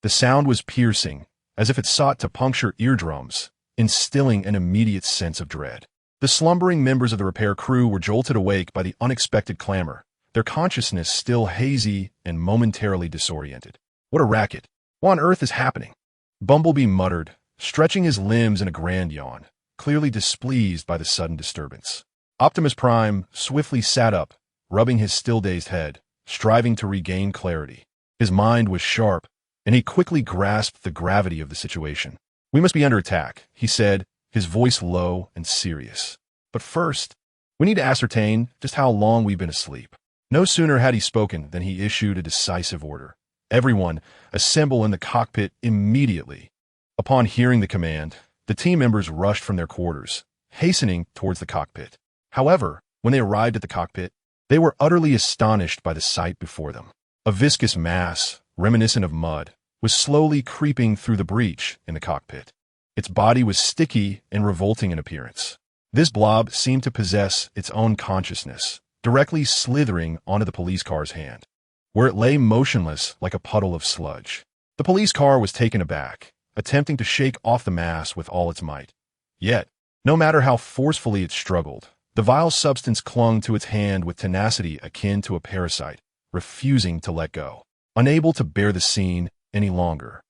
The sound was piercing, as if it sought to puncture eardrums, instilling an immediate sense of dread. The slumbering members of the repair crew were jolted awake by the unexpected clamor, their consciousness still hazy and momentarily disoriented. What a racket! What on earth is happening? Bumblebee muttered, stretching his limbs in a grand yawn, clearly displeased by the sudden disturbance. Optimus Prime swiftly sat up, rubbing his still-dazed head, striving to regain clarity. His mind was sharp, and he quickly grasped the gravity of the situation. "We must be under attack," he said, his voice low and serious. "But first, we need to ascertain just how long we've been asleep." No sooner had he spoken than he issued a decisive order. "Everyone, assemble in the cockpit immediately." Upon hearing the command, the team members rushed from their quarters, hastening towards the cockpit. However, when they arrived at the cockpit, they were utterly astonished by the sight before them. A viscous mass, reminiscent of mud, was slowly creeping through the breach in the cockpit. Its body was sticky and revolting in appearance. This blob seemed to possess its own consciousness, directly slithering onto the police car's hand, where it lay motionless like a puddle of sludge. The police car was taken aback, attempting to shake off the mass with all its might. Yet, no matter how forcefully it struggled, the vile substance clung to its hand with tenacity akin to a parasite, refusing to let go. Unable to bear the scene any longer,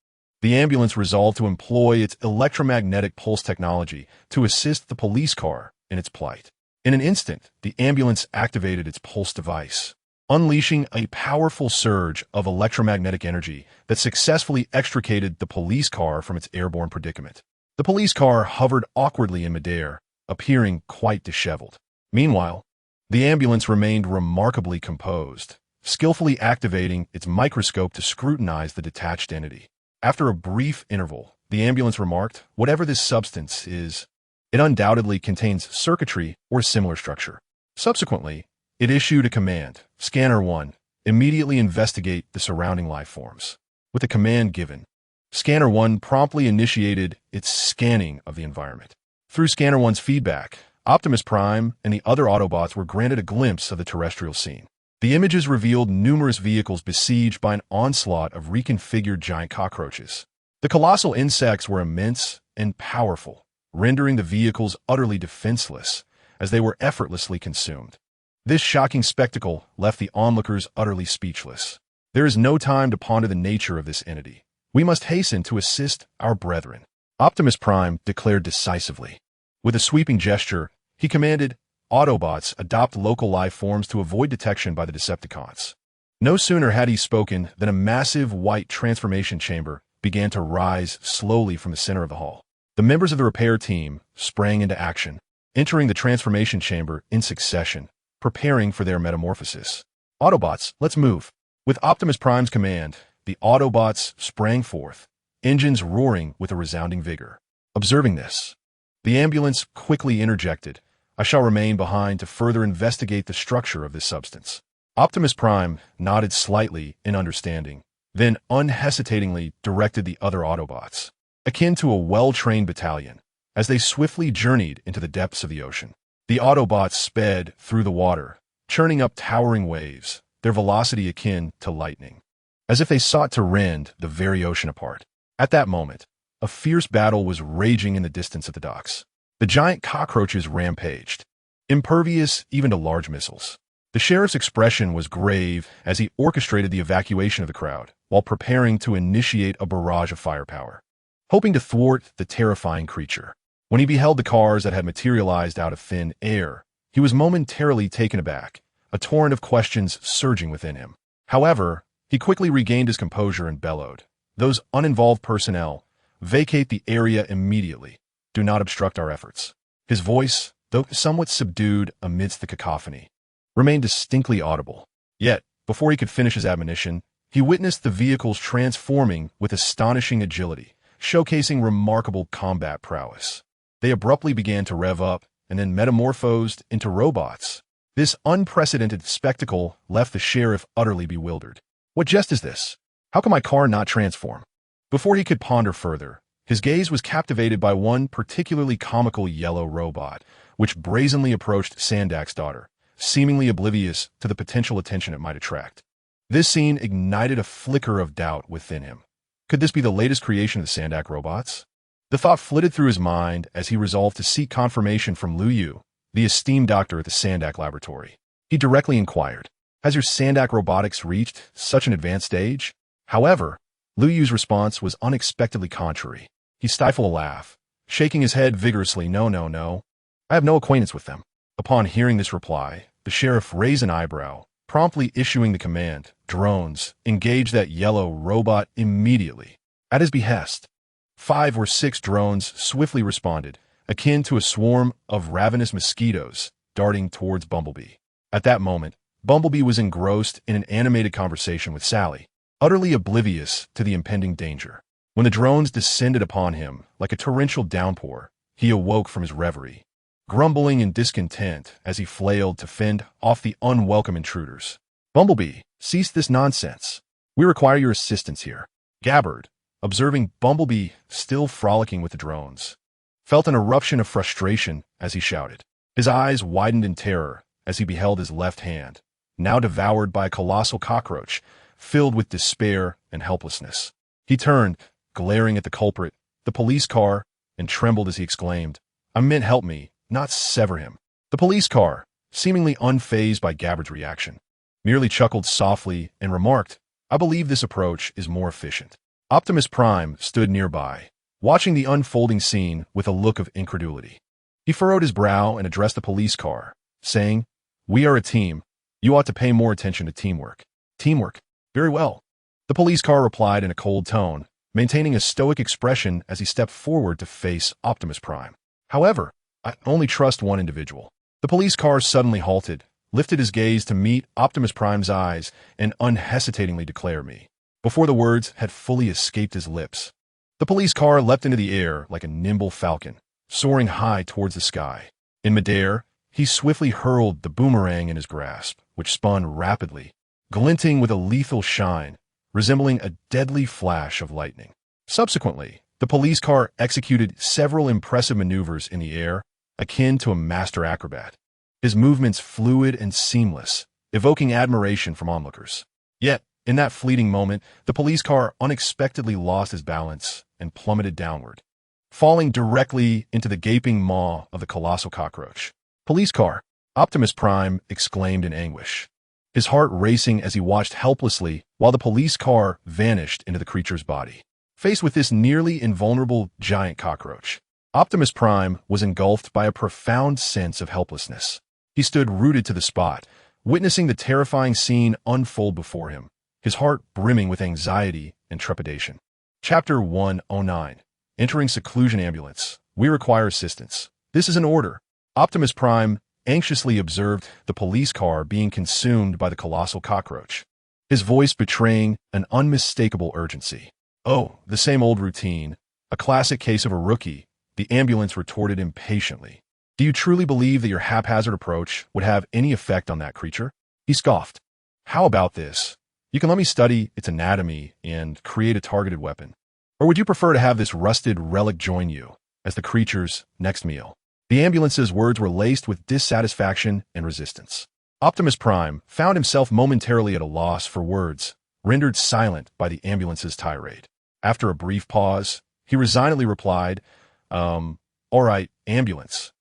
the ambulance resolved to employ its electromagnetic pulse technology to assist the police car in its plight. In an instant, the ambulance activated its pulse device, unleashing a powerful surge of electromagnetic energy that successfully extricated the police car from its airborne predicament. The police car hovered awkwardly in midair, appearing quite disheveled. Meanwhile, the ambulance remained remarkably composed, skillfully activating its microscope to scrutinize the detached entity. After a brief interval, the ambulance remarked, "Whatever this substance is, it undoubtedly contains circuitry or a similar structure." Subsequently, it issued a command, "Scanner 1, immediately investigate the surrounding life forms." With the command given, Scanner 1 promptly initiated its scanning of the environment. Through Scanner 1's feedback, Optimus Prime and the other Autobots were granted a glimpse of the terrestrial scene. The images revealed numerous vehicles besieged by an onslaught of reconfigured giant cockroaches. The colossal insects were immense and powerful, rendering the vehicles utterly defenseless as they were effortlessly consumed. This shocking spectacle left the onlookers utterly speechless. There is no time to ponder the nature of this entity. We must hasten to assist our brethren, Optimus Prime declared decisively. With a sweeping gesture, he commanded, Autobots, adopt local life forms to avoid detection by the Decepticons. No sooner had he spoken than a massive white transformation chamber began to rise slowly from the center of the hall. The members of the repair team sprang into action, entering the transformation chamber in succession, preparing for their metamorphosis. Autobots, let's move. With Optimus Prime's command, the Autobots sprang forth, engines roaring with a resounding vigor. Observing this, the ambulance quickly interjected, I shall remain behind to further investigate the structure of this substance. Optimus Prime nodded slightly in understanding, then unhesitatingly directed the other Autobots, akin to a well-trained battalion, as they swiftly journeyed into the depths of the ocean. The Autobots sped through the water, churning up towering waves, their velocity akin to lightning, as if they sought to rend the very ocean apart. At that moment, a fierce battle was raging in the distance at the docks. The giant cockroaches rampaged, impervious even to large missiles. The sheriff's expression was grave as he orchestrated the evacuation of the crowd while preparing to initiate a barrage of firepower, hoping to thwart the terrifying creature. When he beheld the cars that had materialized out of thin air, he was momentarily taken aback, a torrent of questions surging within him. However, he quickly regained his composure and bellowed, Those uninvolved personnel, vacate the area immediately. Do not obstruct our efforts. His voice, though somewhat subdued amidst the cacophony, remained distinctly audible. Yet, before he could finish his admonition, he witnessed the vehicles transforming with astonishing agility, showcasing remarkable combat prowess. They abruptly began to rev up and then metamorphosed into robots. This unprecedented spectacle left the sheriff utterly bewildered. What jest is this? How can my car not transform? Before he could ponder further, his gaze was captivated by one particularly comical yellow robot, which brazenly approached Sandak's daughter, seemingly oblivious to the potential attention it might attract. This scene ignited a flicker of doubt within him. Could this be the latest creation of the Sandak robots? The thought flitted through his mind as he resolved to seek confirmation from Liu Yu, the esteemed doctor at the Sandak laboratory. He directly inquired, Has your Sandak robotics reached such an advanced stage? However, Liu Yu's response was unexpectedly contrary. He stifled a laugh, shaking his head vigorously. No. I have no acquaintance with them. Upon hearing this reply, the sheriff raised an eyebrow, promptly issuing the command, Drones, engage that yellow robot immediately. At his behest, 5 or 6 drones swiftly responded, akin to a swarm of ravenous mosquitoes darting towards Bumblebee. At that moment, Bumblebee was engrossed in an animated conversation with Sally, utterly oblivious to the impending danger. When the drones descended upon him like a torrential downpour, he awoke from his reverie, grumbling in discontent as he flailed to fend off the unwelcome intruders. Bumblebee, cease this nonsense. We require your assistance here. Gabbard, observing Bumblebee still frolicking with the drones, felt an eruption of frustration as he shouted. His eyes widened in terror as he beheld his left hand, now devoured by a colossal cockroach, filled with despair and helplessness. He turned, glaring at the culprit, the police car, and trembled as he exclaimed, I meant help me, not sever him. The police car, seemingly unfazed by Gabbard's reaction, merely chuckled softly and remarked, I believe this approach is more efficient. Optimus Prime stood nearby, watching the unfolding scene with a look of incredulity. He furrowed his brow and addressed the police car, saying, We are a team. You ought to pay more attention to teamwork. Teamwork? Very well. The police car replied in a cold tone, maintaining a stoic expression as he stepped forward to face Optimus Prime. However, I only trust one individual. The police car suddenly halted, lifted his gaze to meet Optimus Prime's eyes, and unhesitatingly declared me. Before the words had fully escaped his lips, the police car leapt into the air like a nimble falcon, soaring high towards the sky. In midair, he swiftly hurled the boomerang in his grasp, which spun rapidly, glinting with a lethal shine, resembling a deadly flash of lightning. Subsequently, the police car executed several impressive maneuvers in the air, akin to a master acrobat, his movements fluid and seamless, evoking admiration from onlookers. Yet, in that fleeting moment, the police car unexpectedly lost his balance and plummeted downward, falling directly into the gaping maw of the colossal cockroach. Police car, Optimus Prime exclaimed in anguish, his heart racing as he watched helplessly while the police car vanished into the creature's body. Faced with this nearly invulnerable giant cockroach, Optimus Prime was engulfed by a profound sense of helplessness. He stood rooted to the spot, witnessing the terrifying scene unfold before him, his heart brimming with anxiety and trepidation. Chapter 109. Entering Seclusion Ambulance. We require assistance. This is an order. Optimus Prime anxiously observed the police car being consumed by the colossal cockroach, his voice betraying an unmistakable urgency. Oh, the same old routine. A classic case of a rookie, the ambulance retorted impatiently. Do you truly believe that your haphazard approach would have any effect on that creature? He scoffed. How about this? You can let me study its anatomy and create a targeted weapon. Or would you prefer to have this rusted relic join you as the creature's next meal? The ambulance's words were laced with dissatisfaction and resistance. Optimus Prime found himself momentarily at a loss for words, rendered silent by the ambulance's tirade. After a brief pause, he resignedly replied, all right, ambulance.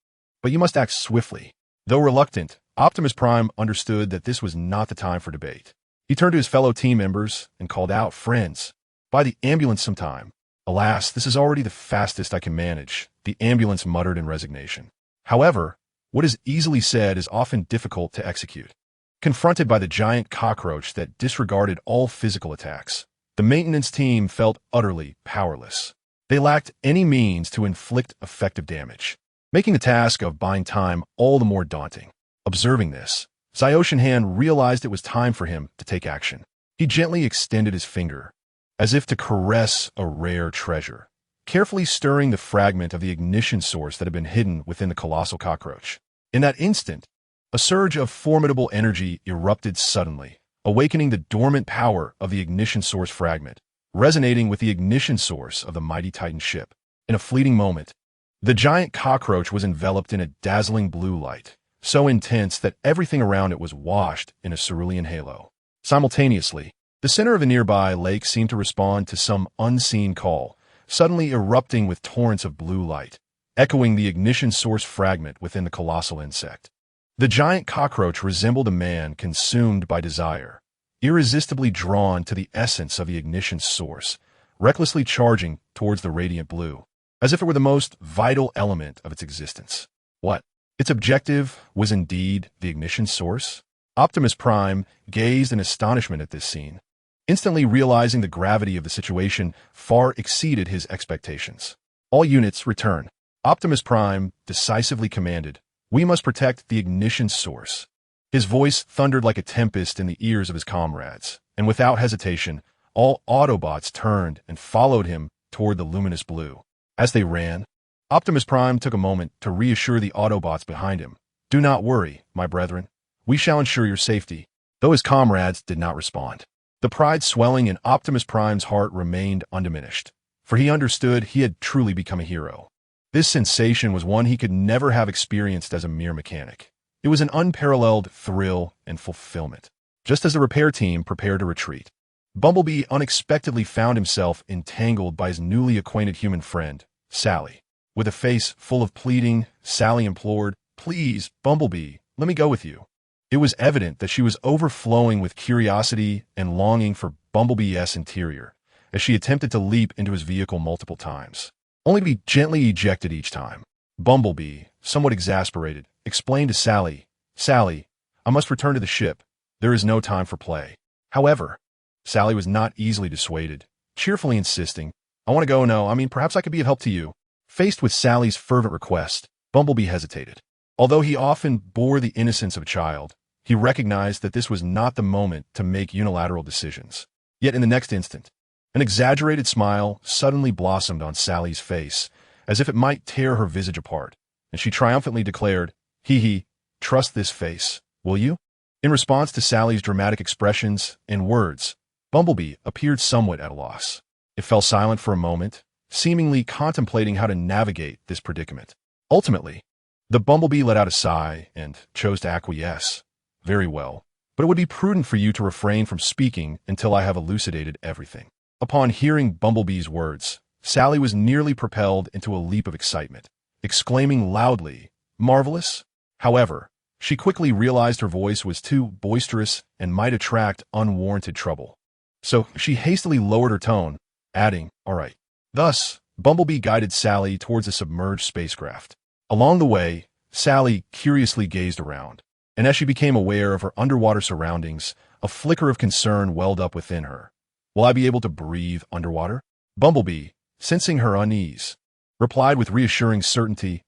But you must act swiftly. Though reluctant, Optimus Prime understood that this was not the time for debate. He turned to his fellow team members and called out, friends, by the ambulance sometime. Alas, this is already the fastest I can manage, the ambulance muttered in resignation. However, what is easily said is often difficult to execute. Confronted by the giant cockroach that disregarded all physical attacks, the maintenance team felt utterly powerless. They lacked any means to inflict effective damage, making the task of buying time all the more daunting. Observing this, Ziotian realized it was time for him to take action. He gently extended his finger, as if to caress a rare treasure, carefully stirring the fragment of the ignition source that had been hidden within the colossal cockroach. In that instant, a surge of formidable energy erupted suddenly, awakening the dormant power of the ignition source fragment, resonating with the ignition source of the mighty Titan ship. In a fleeting moment, the giant cockroach was enveloped in a dazzling blue light, so intense that everything around it was washed in a cerulean halo. Simultaneously, the center of the nearby lake seemed to respond to some unseen call, suddenly erupting with torrents of blue light, echoing the ignition source fragment within the colossal insect. The giant cockroach resembled a man consumed by desire, irresistibly drawn to the essence of the ignition source, recklessly charging towards the radiant blue, as if it were the most vital element of its existence. What? Its objective was indeed the ignition source? Optimus Prime gazed in astonishment at this scene, instantly realizing the gravity of the situation far exceeded his expectations. All units return. Optimus Prime decisively commanded, we must protect the ignition source. His voice thundered like a tempest in the ears of his comrades, and without hesitation, all Autobots turned and followed him toward the luminous blue. As they ran, Optimus Prime took a moment to reassure the Autobots behind him. Do not worry, my brethren. We shall ensure your safety. Though his comrades did not respond, the pride swelling in Optimus Prime's heart remained undiminished, for he understood he had truly become a hero. This sensation was one he could never have experienced as a mere mechanic. It was an unparalleled thrill and fulfillment. Just as the repair team prepared to retreat, Bumblebee unexpectedly found himself entangled by his newly acquainted human friend, Sally. With a face full of pleading, Sally implored, please, Bumblebee, let me go with you. It was evident that she was overflowing with curiosity and longing for Bumblebee's interior, as she attempted to leap into his vehicle multiple times, only to be gently ejected each time. Bumblebee, somewhat exasperated, explained to Sally, Sally, I must return to the ship. There is no time for play. However, Sally was not easily dissuaded, cheerfully insisting, I want to go now. Perhaps I could be of help to you. Faced with Sally's fervent request, Bumblebee hesitated. Although he often bore the innocence of a child, he recognized that this was not the moment to make unilateral decisions. Yet in the next instant, an exaggerated smile suddenly blossomed on Sally's face, as if it might tear her visage apart, and she triumphantly declared, Hee, trust this face, will you? In response to Sally's dramatic expressions and words, Bumblebee appeared somewhat at a loss. It fell silent for a moment, seemingly contemplating how to navigate this predicament. Ultimately, the Bumblebee let out a sigh and chose to acquiesce. Very well, but it would be prudent for you to refrain from speaking until I have elucidated everything. Upon hearing Bumblebee's words, Sally was nearly propelled into a leap of excitement, exclaiming loudly, marvelous? However, she quickly realized her voice was too boisterous and might attract unwarranted trouble. So she hastily lowered her tone, adding, all right. Thus, Bumblebee guided Sally towards a submerged spacecraft. Along the way, Sally curiously gazed around, and as she became aware of her underwater surroundings, a flicker of concern welled up within her. Will I be able to breathe underwater? Bumblebee, sensing her unease, replied with reassuring certainty,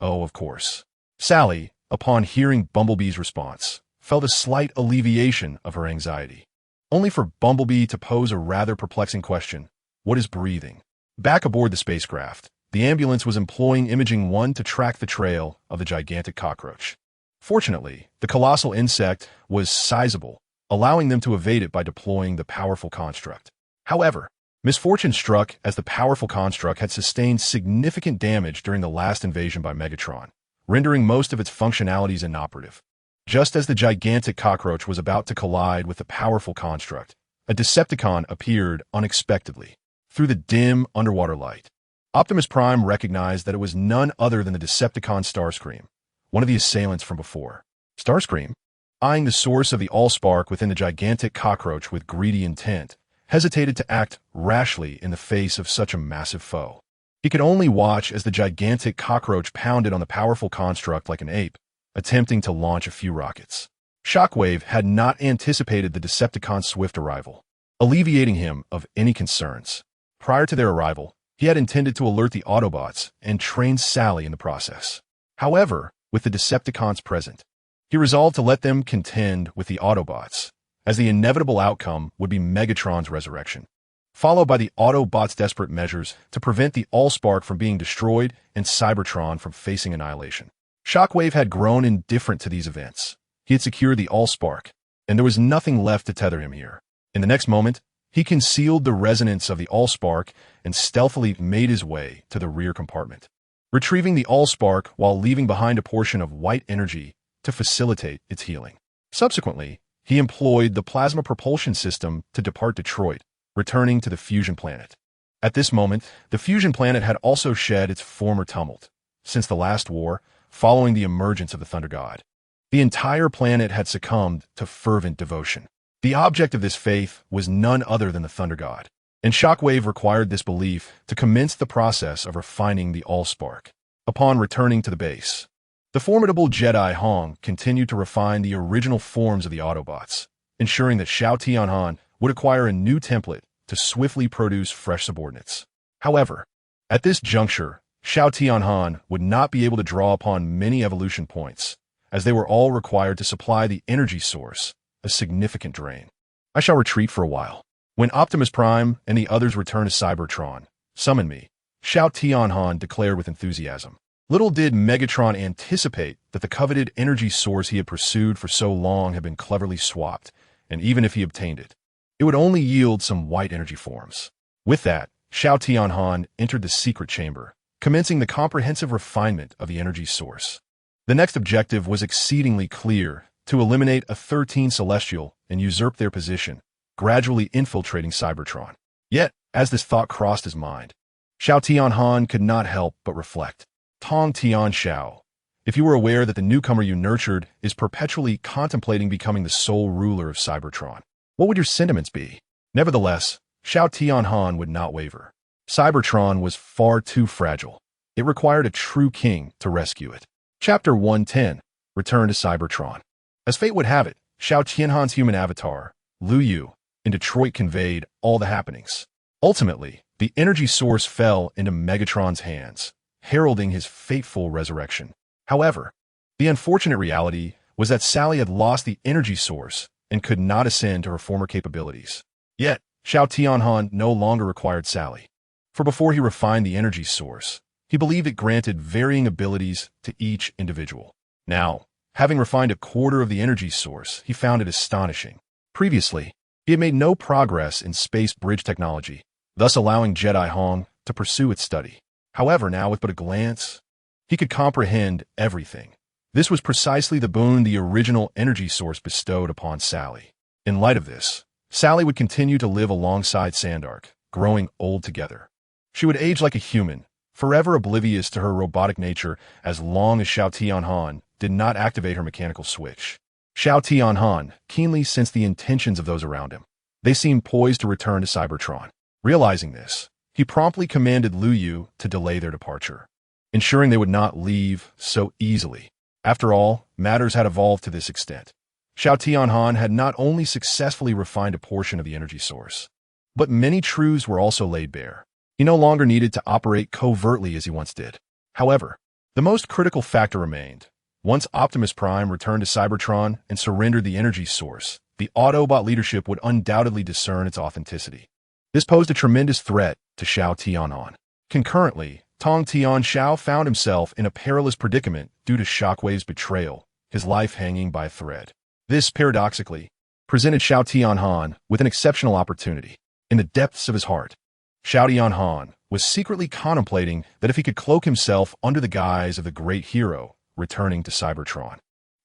"Oh, of course." Sally, upon hearing Bumblebee's response, felt a slight alleviation of her anxiety, only for Bumblebee to pose a rather perplexing question: what is breathing? Back aboard the spacecraft, the ambulance was employing Imaging 1 to track the trail of the gigantic cockroach. Fortunately, the colossal insect was sizable, allowing them to evade it by deploying the powerful construct. However, misfortune struck as the powerful construct had sustained significant damage during the last invasion by Megatron, rendering most of its functionalities inoperative. Just as the gigantic cockroach was about to collide with the powerful construct, a Decepticon appeared unexpectedly through the dim underwater light. Optimus Prime recognized that it was none other than the Decepticon Starscream, one of the assailants from before. Starscream, eyeing the source of the Allspark within the gigantic cockroach with greedy intent, hesitated to act rashly in the face of such a massive foe. He could only watch as the gigantic cockroach pounded on the powerful construct like an ape, attempting to launch a few rockets. Shockwave had not anticipated the Decepticon's swift arrival, alleviating him of any concerns. Prior to their arrival, he had intended to alert the Autobots and train Sally in the process. However, with the Decepticons present, he resolved to let them contend with the Autobots, as the inevitable outcome would be Megatron's resurrection, followed by the Autobots' desperate measures to prevent the Allspark from being destroyed and Cybertron from facing annihilation. Shockwave had grown indifferent to these events. He had secured the Allspark, and there was nothing left to tether him here. In the next moment, he concealed the resonance of the Allspark and stealthily made his way to the rear compartment, retrieving the Allspark while leaving behind a portion of white energy to facilitate its healing. Subsequently, he employed the plasma propulsion system to depart Detroit, returning to the fusion planet. At this moment, the fusion planet had also shed its former tumult. Since the last war, following the emergence of the Thunder God, the entire planet had succumbed to fervent devotion. The object of this faith was none other than the Thunder God, and Shockwave required this belief to commence the process of refining the Allspark. Upon returning to the base, the formidable Jedi Hong continued to refine the original forms of the Autobots, ensuring that Shao Tianhan would acquire a new template to swiftly produce fresh subordinates. However, at this juncture, Shao Tianhan would not be able to draw upon many evolution points, as they were all required to supply the energy source, a significant drain. I shall retreat for a while. When Optimus Prime and the others return to Cybertron, summon me, Shao Tianhan declared with enthusiasm. Little did Megatron anticipate that the coveted energy source he had pursued for so long had been cleverly swapped, and even if he obtained it, it would only yield some white energy forms. With that, Shao Tianhan entered the secret chamber, commencing the comprehensive refinement of the energy source. The next objective was exceedingly clear: to eliminate a 13 Celestial and usurp their position, gradually infiltrating Cybertron. Yet, as this thought crossed his mind, Shao Tianhan could not help but reflect. Tong Tian Shao, if you were aware that the newcomer you nurtured is perpetually contemplating becoming the sole ruler of Cybertron, what would your sentiments be? Nevertheless, Shao Tianhan would not waver. Cybertron was far too fragile. It required a true king to rescue it. Chapter 110, Return to Cybertron. As fate would have it, Shao Tianhan's human avatar, Liu Yu, in Detroit conveyed all the happenings. Ultimately, the energy source fell into Megatron's hands, heralding his fateful resurrection. However, the unfortunate reality was that Sally had lost the energy source and could not ascend to her former capabilities. Yet, Shao Tianhan no longer required Sally, for before he refined the energy source, he believed it granted varying abilities to each individual. Now, having refined a quarter of the energy source, he found it astonishing. Previously, he had made no progress in space bridge technology, thus allowing Jedi Hong to pursue its study. However, now with but a glance, he could comprehend everything. This was precisely the boon the original energy source bestowed upon Sally. In light of this, Sally would continue to live alongside Sandark, growing old together. She would age like a human, forever oblivious to her robotic nature as long as Shao Tianhan did not activate her mechanical switch. Shao Tianhan keenly sensed the intentions of those around him. They seemed poised to return to Cybertron. Realizing this, he promptly commanded Liu Yu to delay their departure, ensuring they would not leave so easily. After all, matters had evolved to this extent. Xiao Tianhan had not only successfully refined a portion of the energy source, but many truths were also laid bare. He no longer needed to operate covertly as he once did. However, the most critical factor remained. Once Optimus Prime returned to Cybertron and surrendered the energy source, the Autobot leadership would undoubtedly discern its authenticity. This posed a tremendous threat to Xiao Tianhan. Concurrently, Tong Tianxiao found himself in a perilous predicament due to Shockwave's betrayal, his life hanging by a thread. This, paradoxically, presented Xiao Tianhan with an exceptional opportunity. In the depths of his heart, Xiao Tianhan was secretly contemplating that if he could cloak himself under the guise of the great hero returning to Cybertron,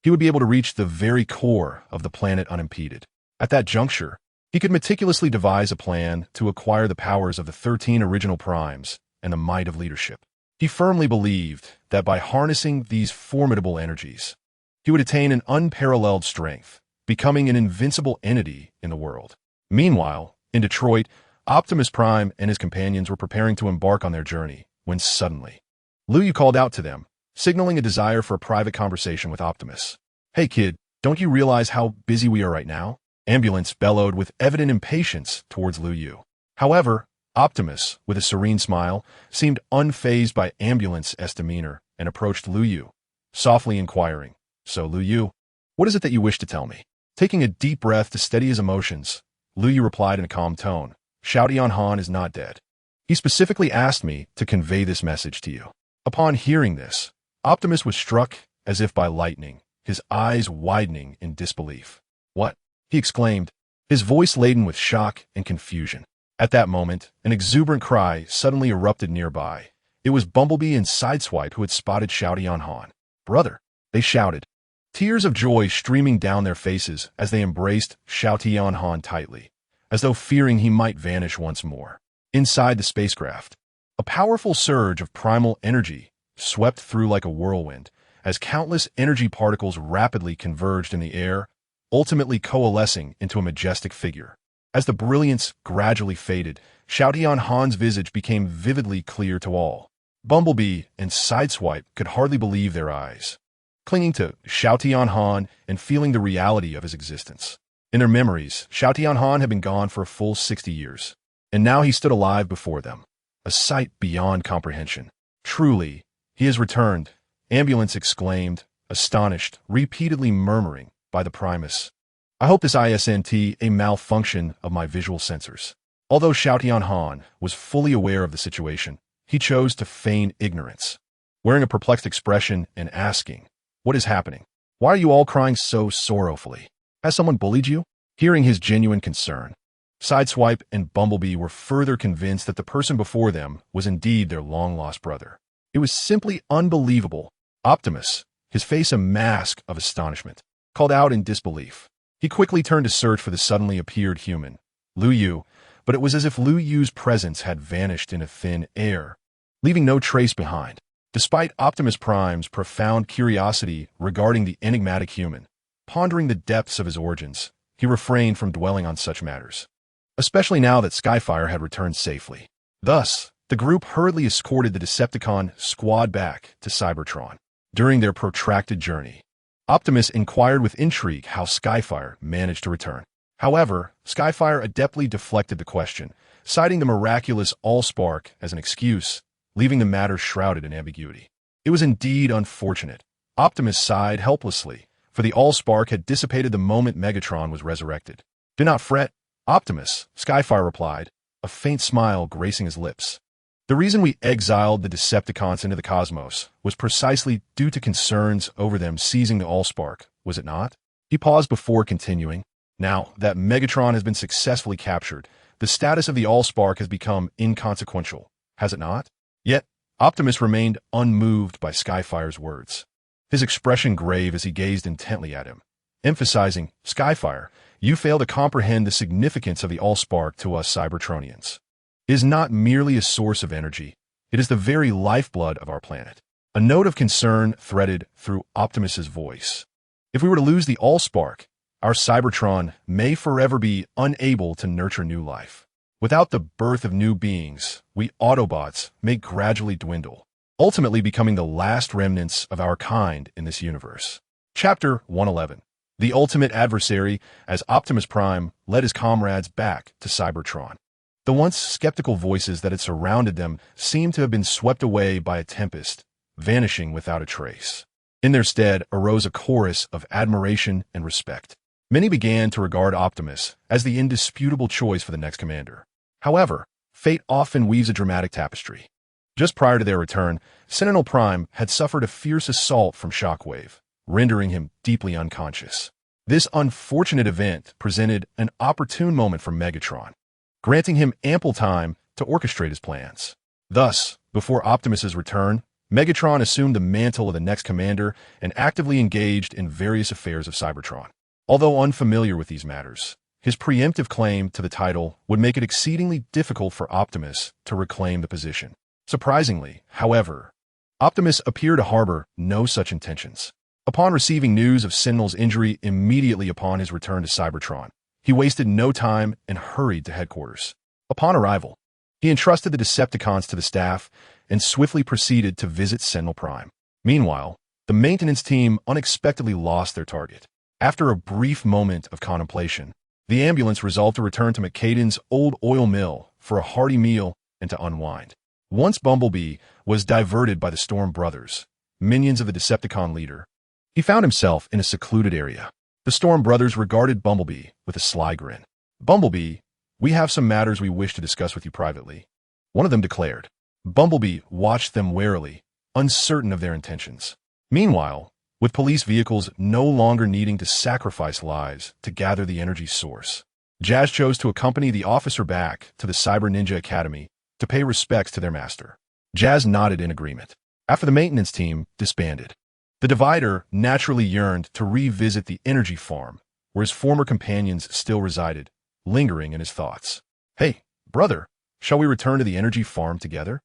he would be able to reach the very core of the planet unimpeded. At that juncture, he could meticulously devise a plan to acquire the powers of the 13 original primes and the might of leadership. He firmly believed that by harnessing these formidable energies, he would attain an unparalleled strength, becoming an invincible entity in the world. Meanwhile, in Detroit, Optimus Prime and his companions were preparing to embark on their journey, when suddenly, Liu Yu called out to them, signaling a desire for a private conversation with Optimus. "Hey kid, don't you realize how busy we are right now?" Ambulance bellowed with evident impatience towards Liu Yu. However, Optimus, with a serene smile, seemed unfazed by Ambulance's demeanor and approached Liu Yu, softly inquiring, "So, Liu Yu, what is it that you wish to tell me?" Taking a deep breath to steady his emotions, Liu Yu replied in a calm tone, "Xiao Tianhan is not dead. He specifically asked me to convey this message to you." Upon hearing this, Optimus was struck as if by lightning, his eyes widening in disbelief. "What?" he exclaimed, his voice laden with shock and confusion. At that moment, an exuberant cry suddenly erupted nearby. It was Bumblebee and Sideswipe who had spotted Xiao Tianhan. "Brother!" they shouted, tears of joy streaming down their faces as they embraced Xiao Tianhan tightly, as though fearing he might vanish once more. Inside the spacecraft, a powerful surge of primal energy swept through like a whirlwind, as countless energy particles rapidly converged in the air, ultimately coalescing into a majestic figure. As the brilliance gradually faded, Xiao Tianhan's visage became vividly clear to all. Bumblebee and Sideswipe could hardly believe their eyes, clinging to Xiao Tianhan and feeling the reality of his existence. In their memories, Xiao Tianhan had been gone for a full 60 years, and now he stood alive before them, a sight beyond comprehension. "Truly, he has returned," Ambulance exclaimed, astonished, repeatedly murmuring by the Primus. "I hope this isn't a malfunction of my visual sensors." Although Xiao Tianhan was fully aware of the situation, he chose to feign ignorance, wearing a perplexed expression and asking, "What is happening? Why are you all crying so sorrowfully? Has someone bullied you?" Hearing his genuine concern, Sideswipe and Bumblebee were further convinced that the person before them was indeed their long-lost brother. It was simply unbelievable. Optimus, his face a mask of astonishment, called out in disbelief. He quickly turned to search for the suddenly appeared human, Liu Yu, but it was as if Liu Yu's presence had vanished in a thin air, leaving no trace behind. Despite Optimus Prime's profound curiosity regarding the enigmatic human, pondering the depths of his origins, he refrained from dwelling on such matters, especially now that Skyfire had returned safely. Thus, the group hurriedly escorted the Decepticon squad back to Cybertron. During their protracted journey, Optimus inquired with intrigue how Skyfire managed to return. However, Skyfire adeptly deflected the question, citing the miraculous Allspark as an excuse, leaving the matter shrouded in ambiguity. It was indeed unfortunate. Optimus sighed helplessly, for the Allspark had dissipated the moment Megatron was resurrected. "Do not fret, Optimus," Skyfire replied, a faint smile gracing his lips. "The reason we exiled the Decepticons into the cosmos was precisely due to concerns over them seizing the Allspark, was it not?" He paused before continuing. "Now that Megatron has been successfully captured, the status of the Allspark has become inconsequential, has it not?" Yet, Optimus remained unmoved by Skyfire's words, his expression grave as he gazed intently at him, emphasizing, "Skyfire, you fail to comprehend the significance of the Allspark to us Cybertronians. It is not merely a source of energy, it is the very lifeblood of our planet." A note of concern threaded through Optimus's voice. "If we were to lose the Allspark, our Cybertron may forever be unable to nurture new life. Without the birth of new beings, we Autobots may gradually dwindle, ultimately becoming the last remnants of our kind in this universe. Chapter 111. The Ultimate Adversary, as Optimus Prime led his comrades back to Cybertron. The once skeptical voices that had surrounded them seemed to have been swept away by a tempest, vanishing without a trace. In their stead arose a chorus of admiration and respect. Many began to regard Optimus as the indisputable choice for the next commander. However, fate often weaves a dramatic tapestry. Just prior to their return, Sentinel Prime had suffered a fierce assault from Shockwave, rendering him deeply unconscious. This unfortunate event presented an opportune moment for Megatron, granting him ample time to orchestrate his plans. Thus, before Optimus's return, Megatron assumed the mantle of the next commander and actively engaged in various affairs of Cybertron. Although unfamiliar with these matters, his preemptive claim to the title would make it exceedingly difficult for Optimus to reclaim the position. Surprisingly, however, Optimus appeared to harbor no such intentions. Upon receiving news of Sentinel's injury immediately upon his return to Cybertron, he wasted no time and hurried to headquarters. Upon arrival, he entrusted the Decepticons to the staff and swiftly proceeded to visit Sentinel Prime. Meanwhile, the maintenance team unexpectedly lost their target. After a brief moment of contemplation, the ambulance resolved to return to McCaden's old oil mill for a hearty meal and to unwind. Once Bumblebee was diverted by the Storm Brothers, minions of the Decepticon leader, he found himself in a secluded area. The Storm Brothers regarded Bumblebee with a sly grin. "Bumblebee, we have some matters we wish to discuss with you privately," one of them declared. Bumblebee watched them warily, uncertain of their intentions. Meanwhile, with police vehicles no longer needing to sacrifice lives to gather the energy source, Jazz chose to accompany the officer back to the Cyber Ninja Academy to pay respects to their master. Jazz nodded in agreement. After the maintenance team disbanded, the Divider naturally yearned to revisit the energy farm, where his former companions still resided, lingering in his thoughts. "Hey, brother, shall we return to the energy farm together?"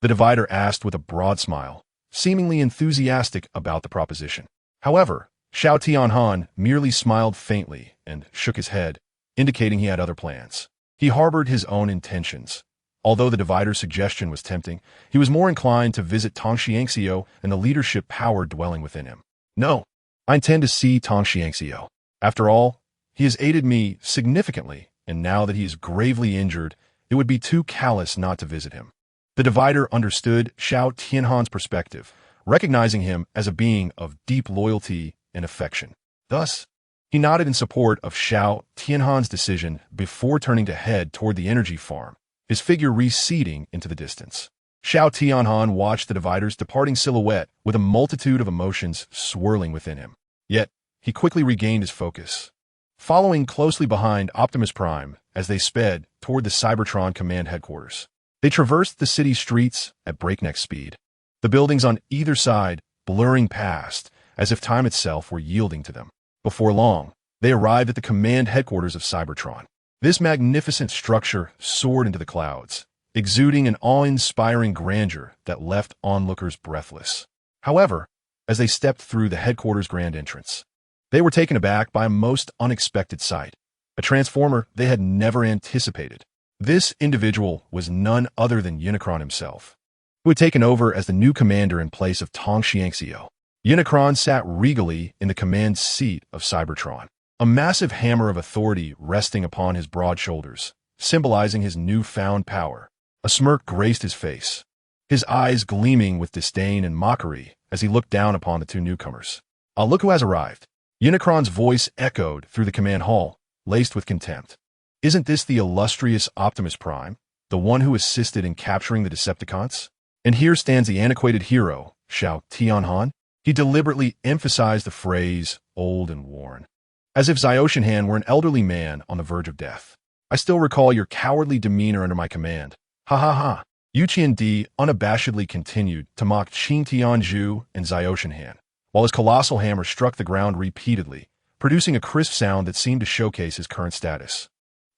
The Divider asked with a broad smile, seemingly enthusiastic about the proposition. However, Xiao Tianhan merely smiled faintly and shook his head, indicating he had other plans. He harbored his own intentions. Although the Divider's suggestion was tempting, he was more inclined to visit Tong Xiangxiu and the leadership power dwelling within him. "No, I intend to see Tong Xiangxiu. After all, he has aided me significantly, and now that he is gravely injured, it would be too callous not to visit him." The Divider understood Xiao Tianhan's perspective, recognizing him as a being of deep loyalty and affection. Thus, he nodded in support of Xiao Tianhan's decision before turning to head toward the energy farm, his figure receding into the distance. Xiao Tianhan watched the Divider's departing silhouette with a multitude of emotions swirling within him. Yet, he quickly regained his focus. Following closely behind Optimus Prime as they sped toward the Cybertron command headquarters, they traversed the city streets at breakneck speed, the buildings on either side blurring past as if time itself were yielding to them. Before long, they arrived at the command headquarters of Cybertron. This magnificent structure soared into the clouds, exuding an awe-inspiring grandeur that left onlookers breathless. However, as they stepped through the headquarters' grand entrance, they were taken aback by a most unexpected sight, a transformer they had never anticipated. This individual was none other than Unicron himself, who had taken over as the new commander in place of Tong Xiangxiu. Unicron sat regally in the command seat of Cybertron, a massive hammer of authority resting upon his broad shoulders, symbolizing his newfound power. A smirk graced his face, his eyes gleaming with disdain and mockery as he looked down upon the two newcomers. "Ah, look who has arrived." Unicron's voice echoed through the command hall, laced with contempt. "Isn't this the illustrious Optimus Prime, the one who assisted in capturing the Decepticons? And here stands the antiquated hero, Xiao Tianhan." He deliberately emphasized the phrase, old and worn, as if Xiaoshanhan were an elderly man on the verge of death. "I still recall your cowardly demeanor under my command. Ha ha ha." Yu Qiandi unabashedly continued to mock Qin Tianzhu and Xiaoshanhan, while his colossal hammer struck the ground repeatedly, producing a crisp sound that seemed to showcase his current status,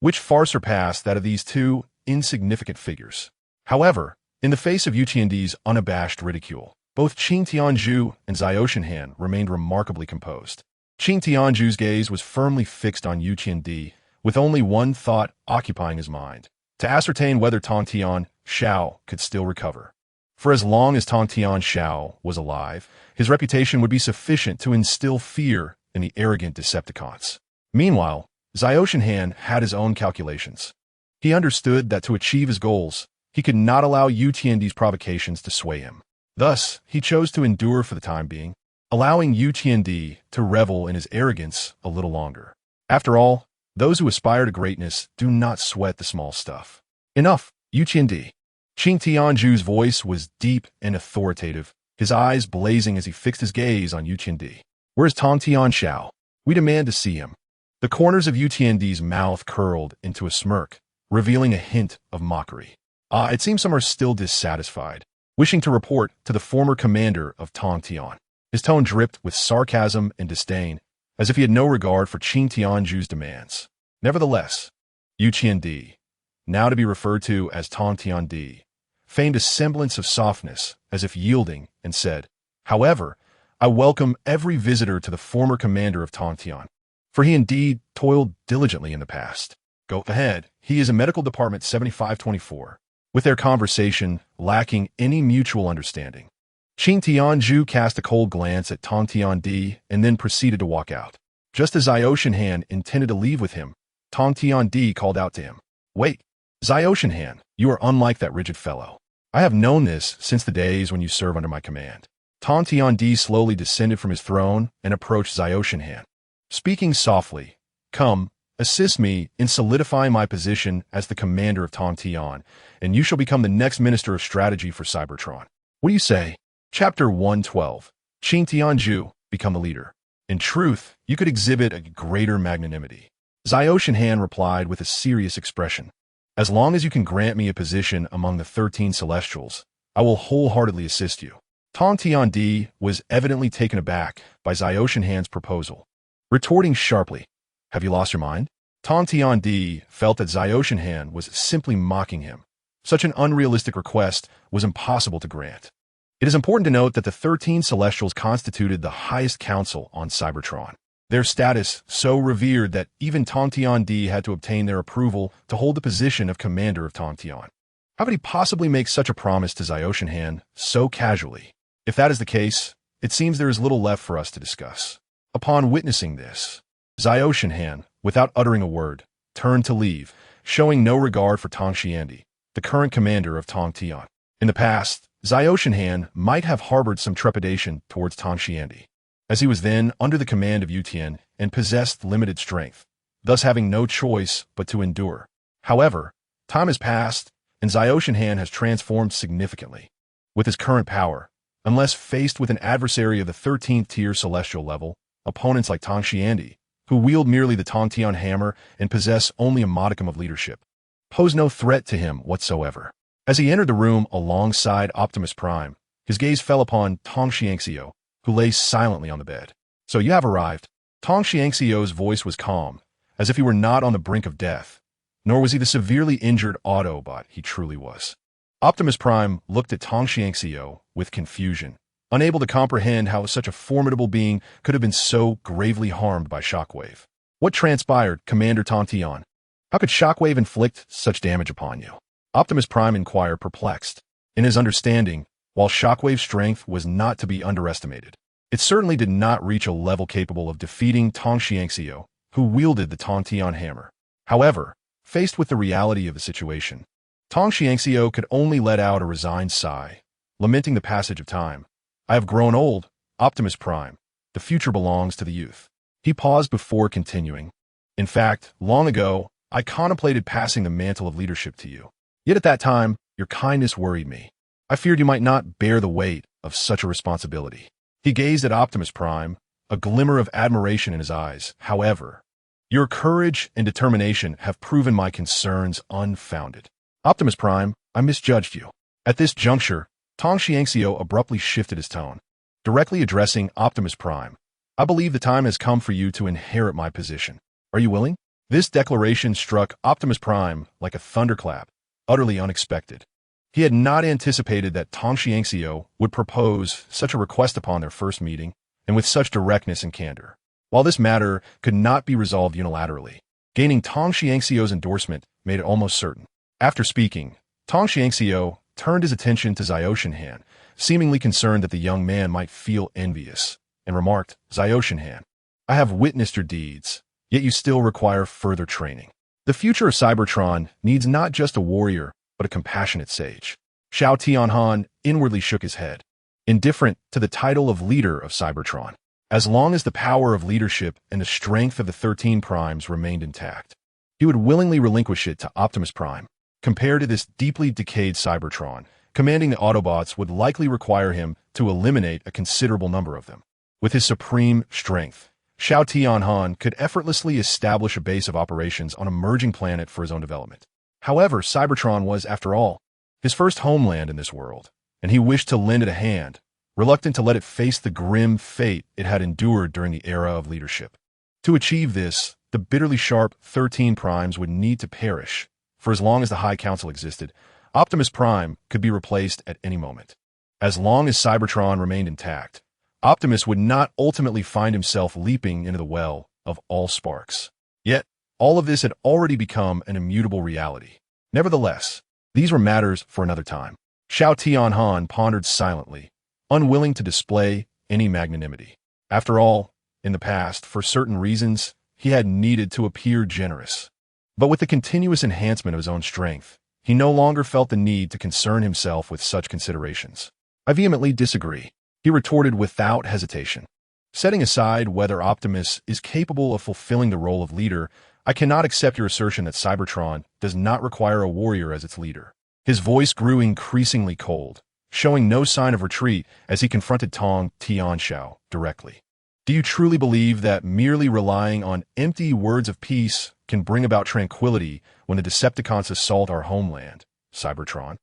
which far surpassed that of these two insignificant figures. However, in the face of Yu Qiandi's unabashed ridicule, both Qin Tianzhu and Xiaoshanhan remained remarkably composed. Qin Tianzhu's gaze was firmly fixed on Yu Qiandi, with only one thought occupying his mind: to ascertain whether Tong Tian Xiao could still recover. For as long as Tong Tian Xiao was alive, his reputation would be sufficient to instill fear in the arrogant Decepticons. Meanwhile, Xiaoshan Han had his own calculations. He understood that to achieve his goals, he could not allow Yu Tiandi's provocations to sway him. Thus, he chose to endure for the time being, allowing Yu Tiandi to revel in his arrogance a little longer. After all, those who aspire to greatness do not sweat the small stuff. Enough, Yu Tiandi. Qing Tianju's voice was deep and authoritative, his eyes blazing as he fixed his gaze on Yu Tiandi. Where's Tong Tian Xiao? We demand to see him. The corners of Yu Tiandi's mouth curled into a smirk, revealing a hint of mockery. It seems some are still dissatisfied, wishing to report to the former commander of Tong Tian. His tone dripped with sarcasm and disdain, as if he had no regard for Qing Tianju's demands. Nevertheless, Yu Tiandi, now to be referred to as Tong Tiandi, feigned a semblance of softness, as if yielding, and said, "However, I welcome every visitor to the former commander of Tong Tian, for he indeed toiled diligently in the past. Go ahead, he is in Medical Department 7524. With their conversation lacking any mutual understanding, Qing Tianju cast a cold glance at Tong Tiandi and then proceeded to walk out. Just as Xiaoshan Han intended to leave with him, Tong Tiandi called out to him, "Wait, Xiaoshan Han, you are unlike that rigid fellow. I have known this since the days when you serve under my command." Tong Tiandi slowly descended from his throne and approached Xiaoshan Han. Speaking softly, "Come, assist me in solidifying my position as the commander of Tong Tian, and you shall become the next Minister of Strategy for Cybertron. What do you say?" Chapter 112. Qing Tianju, become the leader. In truth, you could exhibit a greater magnanimity. Xiaoshan Han replied with a serious expression. "As long as you can grant me a position among the 13 Celestials, I will wholeheartedly assist you." Tong Tiandi was evidently taken aback by Xiaoshan Han's proposal. Retorting sharply, "Have you lost your mind?" Tong Tiandi felt that Xiaoshan Han was simply mocking him. Such an unrealistic request was impossible to grant. It is important to note that the 13 Celestials constituted the highest council on Cybertron. Their status so revered that even Tong Tiandi had to obtain their approval to hold the position of commander of Tong Tian. How could he possibly make such a promise to Xiaoshan Han so casually? If that is the case, it seems there is little left for us to discuss. Upon witnessing this, Xiaoshan Han, without uttering a word, turned to leave, showing no regard for Tong Tiandi, the current commander of Tong Tian. In the past, Xiaoshan Han might have harbored some trepidation towards Tong Tiandi, as he was then under the command of Yu Tian and possessed limited strength, thus having no choice but to endure. However, time has passed, and Xiaoshan Han has transformed significantly. With his current power, unless faced with an adversary of the 13th tier celestial level, opponents like Tong Tiandi, who wield merely the Tong Tian hammer and possess only a modicum of leadership, pose no threat to him whatsoever. As he entered the room alongside Optimus Prime, his gaze fell upon Tong Xiangxiu, who lay silently on the bed. "So you have arrived." Tong Xiangxiu's voice was calm, as if he were not on the brink of death, nor was he the severely injured Autobot he truly was. Optimus Prime looked at Tong Xiangxiu with confusion, unable to comprehend how such a formidable being could have been so gravely harmed by Shockwave. "What transpired, Commander Tong Tian? How could Shockwave inflict such damage upon you?" Optimus Prime inquired, perplexed. In his understanding, while Shockwave's strength was not to be underestimated, it certainly did not reach a level capable of defeating Tong Xiangxiu, who wielded the Tong Tian hammer. However, faced with the reality of the situation, Tong Xiangxiu could only let out a resigned sigh, lamenting the passage of time. "I have grown old, Optimus Prime. The future belongs to the youth." He paused before continuing. "In fact, long ago, I contemplated passing the mantle of leadership to you. Yet at that time, your kindness worried me. I feared you might not bear the weight of such a responsibility." He gazed at Optimus Prime, a glimmer of admiration in his eyes. "However, your courage and determination have proven my concerns unfounded. Optimus Prime, I misjudged you." At this juncture, Tong Xiangxiu abruptly shifted his tone, directly addressing Optimus Prime. "I believe the time has come for you to inherit my position. Are you willing?" This declaration struck Optimus Prime like a thunderclap, utterly unexpected. He had not anticipated that Tong Xiangxiu would propose such a request upon their first meeting, and with such directness and candor. While this matter could not be resolved unilaterally, gaining Tong Xiangxiu's endorsement made it almost certain. After speaking, Tong Xiangxiu turned his attention to Xiaoshenhan, seemingly concerned that the young man might feel envious, and remarked, Xiaoshenhan, I have witnessed your deeds, yet you still require further training. The future of Cybertron needs not just a warrior, but a compassionate sage. Xiao Tianhan inwardly shook his head, indifferent to the title of leader of Cybertron, as long as the power of leadership and the strength of the 13 Primes remained intact. He would willingly relinquish it to Optimus Prime. Compared to this deeply decayed Cybertron, commanding the Autobots would likely require him to eliminate a considerable number of them. With his supreme strength, Xiao Tianhan could effortlessly establish a base of operations on a merging planet for his own development. However, Cybertron was, after all, his first homeland in this world, and he wished to lend it a hand, reluctant to let it face the grim fate it had endured during the era of leadership. To achieve this, the bitterly sharp 13 Primes would need to perish. For as long as the High Council existed, Optimus Prime could be replaced at any moment. As long as Cybertron remained intact, Optimus would not ultimately find himself leaping into the well of all sparks. Yet, all of this had already become an immutable reality. Nevertheless, these were matters for another time. Xiao Tianhan pondered silently, unwilling to display any magnanimity. After all, in the past, for certain reasons, he had needed to appear generous. But with the continuous enhancement of his own strength, he no longer felt the need to concern himself with such considerations. I vehemently disagree, he retorted without hesitation. Setting aside whether Optimus is capable of fulfilling the role of leader, I cannot accept your assertion that Cybertron does not require a warrior as its leader. His voice grew increasingly cold, showing no sign of retreat as he confronted Tong Tianxiu directly. Do you truly believe that merely relying on empty words of peace can bring about tranquility when the Decepticons assault our homeland, Cybertron?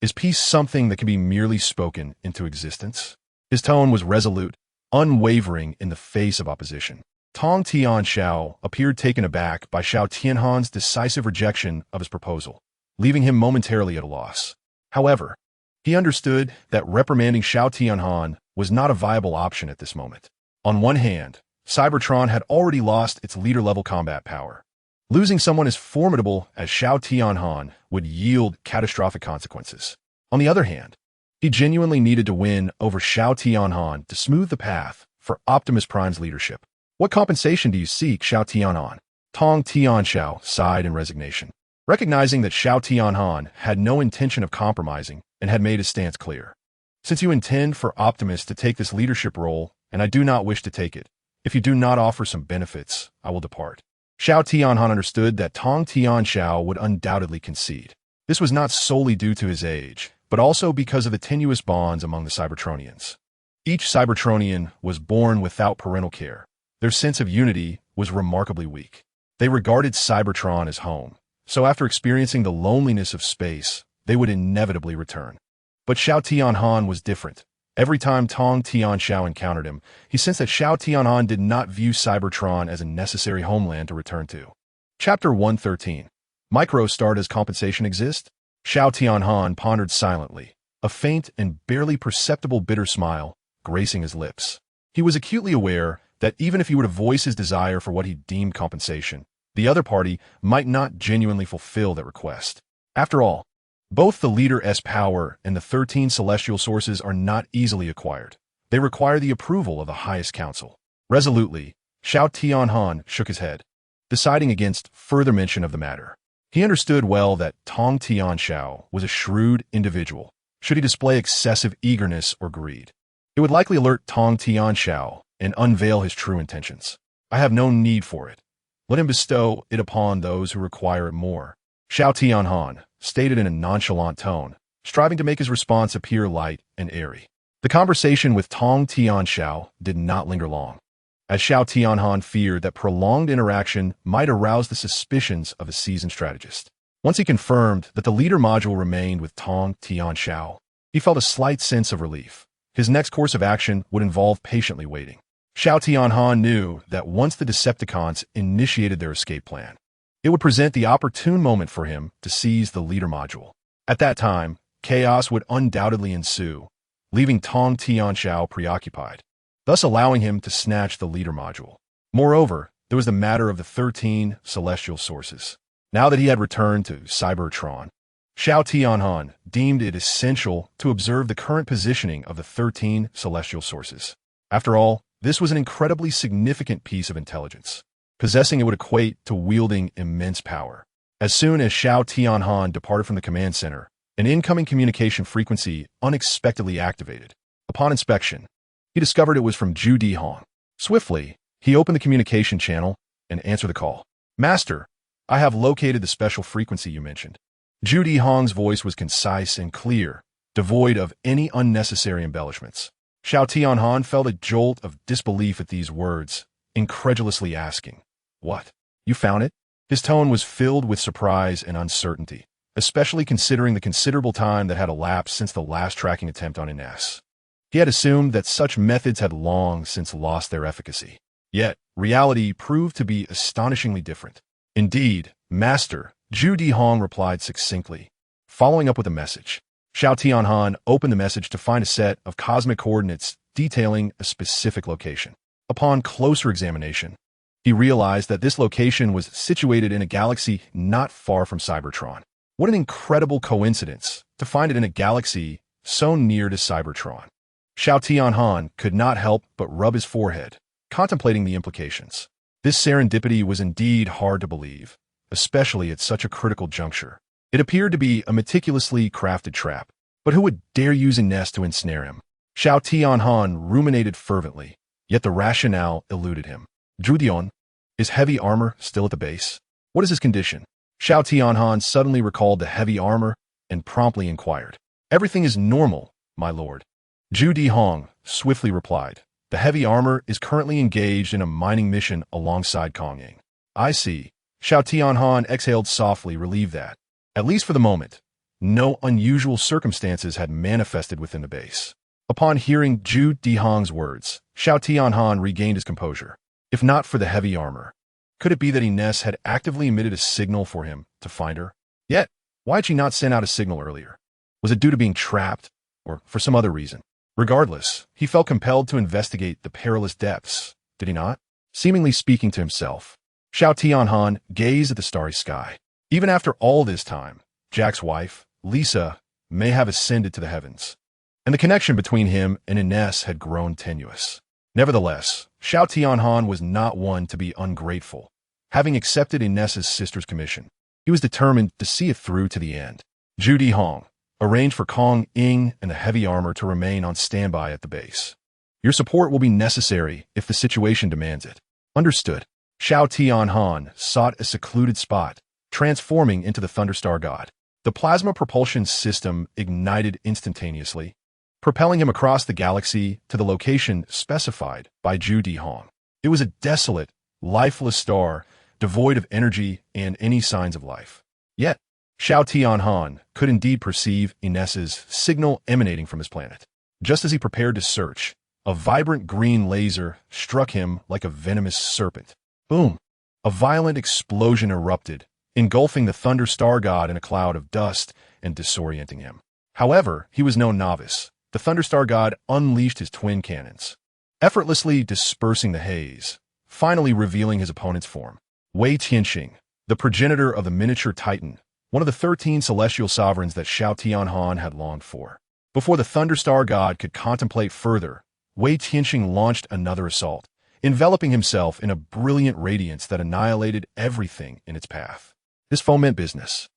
Is peace something that can be merely spoken into existence? His tone was resolute, unwavering in the face of opposition. Tong Tianxiu appeared taken aback by Xiao Tianhan's decisive rejection of his proposal, leaving him momentarily at a loss. However, he understood that reprimanding Xiao Tianhan was not a viable option at this moment. On one hand, Cybertron had already lost its leader-level combat power. Losing someone as formidable as Xiao Tianhan would yield catastrophic consequences. On the other hand, he genuinely needed to win over Xiao Tianhan to smooth the path for Optimus Prime's leadership. What compensation do you seek, Xiao Tianhan? Tong Tianxiu sighed in resignation, recognizing that Xiao Tianhan had no intention of compromising and had made his stance clear. Since you intend for Optimus to take this leadership role, and I do not wish to take it, if you do not offer some benefits, I will depart. Xiao Tianhan understood that Tong Tianxiu would undoubtedly concede. This was not solely due to his age, but also because of the tenuous bonds among the Cybertronians. Each Cybertronian was born without parental care. Their sense of unity was remarkably weak. They regarded Cybertron as home, so after experiencing the loneliness of space, they would inevitably return. But Xiao Tianhan was different. Every time Tong Tianxiu encountered him, he sensed that Xiao Tianhan did not view Cybertron as a necessary homeland to return to. Chapter 113. Micro-star does compensation exist? Xiao Tianhan pondered silently, a faint and barely perceptible bitter smile gracing his lips. He was acutely aware that even if he were to voice his desire for what he deemed compensation, the other party might not genuinely fulfill that request. After all, both the Leader-S power and the 13 celestial sources are not easily acquired. They require the approval of the highest council. Resolutely, Xiao Tianhan shook his head, deciding against further mention of the matter. He understood well that Tong Tianxiu was a shrewd individual, should he display excessive eagerness or greed. It would likely alert Tong Tianxiu and unveil his true intentions. I have no need for it. Let him bestow it upon those who require it more. Xiao Tianhan stated in a nonchalant tone, striving to make his response appear light and airy. The conversation with Tong Tianxiu did not linger long, as Xiao Tianhan feared that prolonged interaction might arouse the suspicions of a seasoned strategist. Once he confirmed that the leader module remained with Tong Tianxiu, he felt a slight sense of relief. His next course of action would involve patiently waiting. Xiao Tianhan knew that once the Decepticons initiated their escape plan, it would present the opportune moment for him to seize the leader module. At that time, chaos would undoubtedly ensue, leaving Tong Tianxiu preoccupied, thus allowing him to snatch the leader module. Moreover, there was the matter of the 13 celestial sources. Now that he had returned to Cybertron, Xiao Tianhan deemed it essential to observe the current positioning of the 13 celestial sources. After all, this was an incredibly significant piece of intelligence. Possessing it would equate to wielding immense power. As soon as Xiao Tianhan departed from the command center, an incoming communication frequency unexpectedly activated. Upon inspection, he discovered it was from Zhu Dihong. Swiftly, he opened the communication channel and answered the call. Master, I have located the special frequency you mentioned. Zhu Dihong's voice was concise and clear, devoid of any unnecessary embellishments. Xiao Tianhan felt a jolt of disbelief at these words, incredulously asking, What? You found it? His tone was filled with surprise and uncertainty, especially considering the considerable time that had elapsed since the last tracking attempt on Ines. He had assumed that such methods had long since lost their efficacy. Yet, reality proved to be astonishingly different. Indeed, Master, Zhu Dihong replied succinctly, following up with a message. Xiao Tianhan opened the message to find a set of cosmic coordinates detailing a specific location. Upon closer examination, he realized that this location was situated in a galaxy not far from Cybertron. What an incredible coincidence to find it in a galaxy so near to Cybertron. Xiao Tianhan could not help but rub his forehead, contemplating the implications. This serendipity was indeed hard to believe, especially at such a critical juncture. It appeared to be a meticulously crafted trap, but who would dare use Ines to ensnare him? Xiao Tianhan ruminated fervently, yet the rationale eluded him. Zhudion, is heavy armor still at the base? What is his condition? Xiao Tianhan suddenly recalled the heavy armor and promptly inquired. Everything is normal, my lord. Zhu Dihong swiftly replied. The heavy armor is currently engaged in a mining mission alongside Kong Ying. I see. Xiao Tianhan exhaled softly, relieved that, at least for the moment, no unusual circumstances had manifested within the base. Upon hearing Zhu Dihong's words, Xiao Tianhan regained his composure. If not for the heavy armor, could it be that Ines had actively emitted a signal for him to find her? Yet, why had she not sent out a signal earlier? Was it due to being trapped, or for some other reason? Regardless, he felt compelled to investigate the perilous depths, did he not? Seemingly speaking to himself, Xiao Tianhan gazed at the starry sky. Even after all this time, Jack's wife, Lisa, may have ascended to the heavens, and the connection between him and Ines had grown tenuous. Nevertheless, Xiao Tianhan was not one to be ungrateful. Having accepted Ines's sister's commission, he was determined to see it through to the end. Zhu Dihong arranged for Kong Ying and the heavy armor to remain on standby at the base. Your support will be necessary if the situation demands it. Understood. Xiao Tianhan sought a secluded spot, transforming into the Thunderstar God. The plasma propulsion system ignited instantaneously, propelling him across the galaxy to the location specified by Zhu Dihong. It was a desolate, lifeless star, devoid of energy and any signs of life. Yet, Xiao Tianhan could indeed perceive Ines's signal emanating from his planet. Just as he prepared to search, a vibrant green laser struck him like a venomous serpent. Boom! A violent explosion erupted, engulfing the Thunderstar God in a cloud of dust and disorienting him. However, he was no novice. The Thunderstar God unleashed his twin cannons, effortlessly dispersing the haze, finally revealing his opponent's form. Wei Tianxing, the progenitor of the miniature Titan, one of the 13 celestial sovereigns that Xiao Tianhan had longed for. Before the Thunderstar God could contemplate further, Wei Tianxing launched another assault, enveloping himself in a brilliant radiance that annihilated everything in its path. This foment business.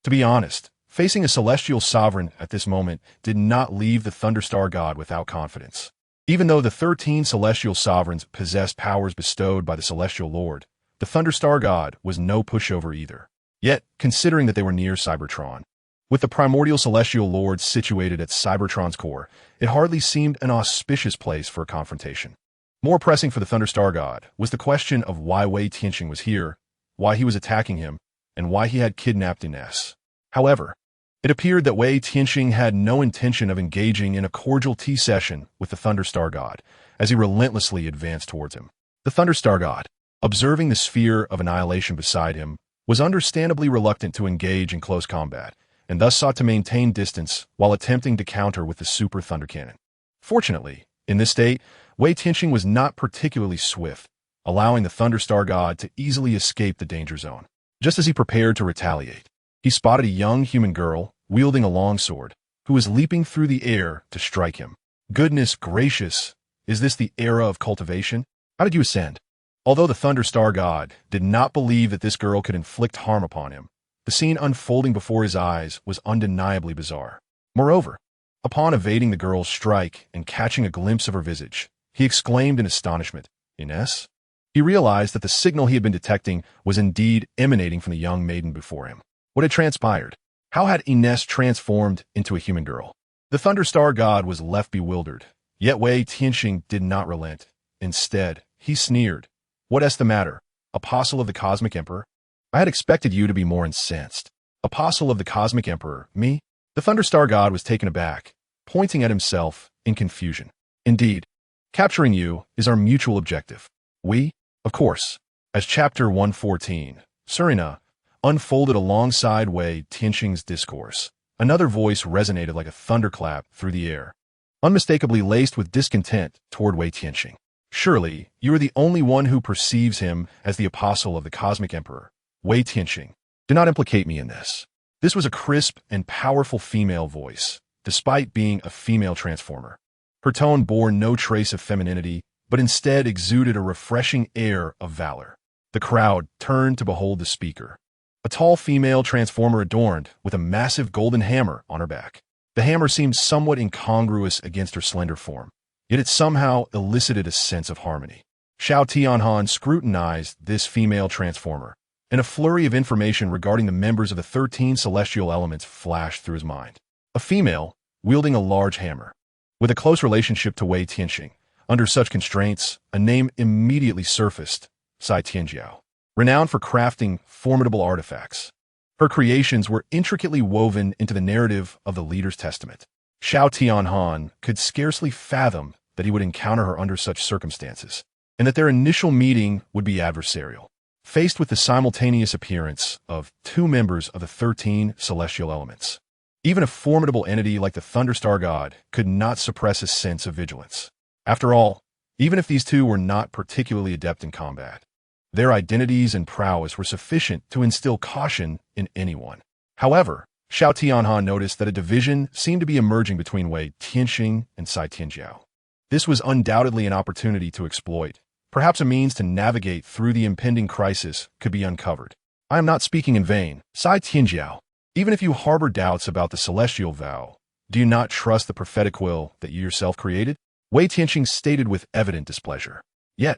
To be honest, facing a celestial sovereign at this moment did not leave the Thunderstar God without confidence. Even though the 13 celestial sovereigns possessed powers bestowed by the Celestial Lord, the Thunderstar God was no pushover either. Yet, considering that they were near Cybertron, with the primordial celestial lords situated at Cybertron's core, it hardly seemed an auspicious place for a confrontation. More pressing for the Thunderstar God was the question of why Wei Tianxing was here, why he was attacking him, and why he had kidnapped Ines. However, it appeared that Wei Tianxing had no intention of engaging in a cordial tea session with the Thunderstar God as he relentlessly advanced towards him. The Thunderstar God, observing the sphere of annihilation beside him, was understandably reluctant to engage in close combat, and thus sought to maintain distance while attempting to counter with the Super Thunder Cannon. Fortunately, in this state, Wei Tianxing was not particularly swift, allowing the Thunderstar God to easily escape the danger zone. Just as he prepared to retaliate, he spotted a young human girl wielding a longsword who was leaping through the air to strike him. Goodness gracious, is this the era of cultivation? How did you ascend? Although the Thunderstar God did not believe that this girl could inflict harm upon him, the scene unfolding before his eyes was undeniably bizarre. Moreover, upon evading the girl's strike and catching a glimpse of her visage, he exclaimed in astonishment, "Ines?" He realized that the signal he had been detecting was indeed emanating from the young maiden before him. What had transpired? How had Ines transformed into a human girl? The Thunderstar God was left bewildered, yet Wei Tianxing did not relent. Instead, he sneered. "What's the matter, Apostle of the Cosmic Emperor? I had expected you to be more incensed." Apostle of the Cosmic Emperor, me? The Thunderstar God was taken aback, pointing at himself in confusion. Indeed, capturing you is our mutual objective. We? Of course. As Chapter 114, Surina, unfolded alongside Wei Tianxing's discourse, another voice resonated like a thunderclap through the air, unmistakably laced with discontent toward Wei Tianxing. "Surely, you are the only one who perceives him as the Apostle of the Cosmic Emperor. Wei Tianxing, do not implicate me in this." This was a crisp and powerful female voice, despite being a female transformer. Her tone bore no trace of femininity, but instead exuded a refreshing air of valor. The crowd turned to behold the speaker, a tall female transformer adorned with a massive golden hammer on her back. The hammer seemed somewhat incongruous against her slender form, yet it somehow elicited a sense of harmony. Xiao Tianhan scrutinized this female transformer, and a flurry of information regarding the members of the 13 celestial elements flashed through his mind. A female, wielding a large hammer. With a close relationship to Wei Tianxing, under such constraints, a name immediately surfaced, Cai Tianjiao, renowned for crafting formidable artifacts. Her creations were intricately woven into the narrative of the Leader's Testament. Xiao Tianhan could scarcely fathom that he would encounter her under such circumstances, and that their initial meeting would be adversarial. Faced with the simultaneous appearance of two members of the 13 celestial elements, even a formidable entity like the Thunderstar God could not suppress a sense of vigilance. After all, even if these two were not particularly adept in combat, their identities and prowess were sufficient to instill caution in anyone. However, Xiao Tianhan noticed that a division seemed to be emerging between Wei Tianxing and Cai Tianjiao. This was undoubtedly an opportunity to exploit. Perhaps a means to navigate through the impending crisis could be uncovered. I am not speaking in vain. Cai Tianjiao, even if you harbor doubts about the celestial vow, do you not trust the prophetic will that you yourself created? Wei Tianxing stated with evident displeasure. Yet,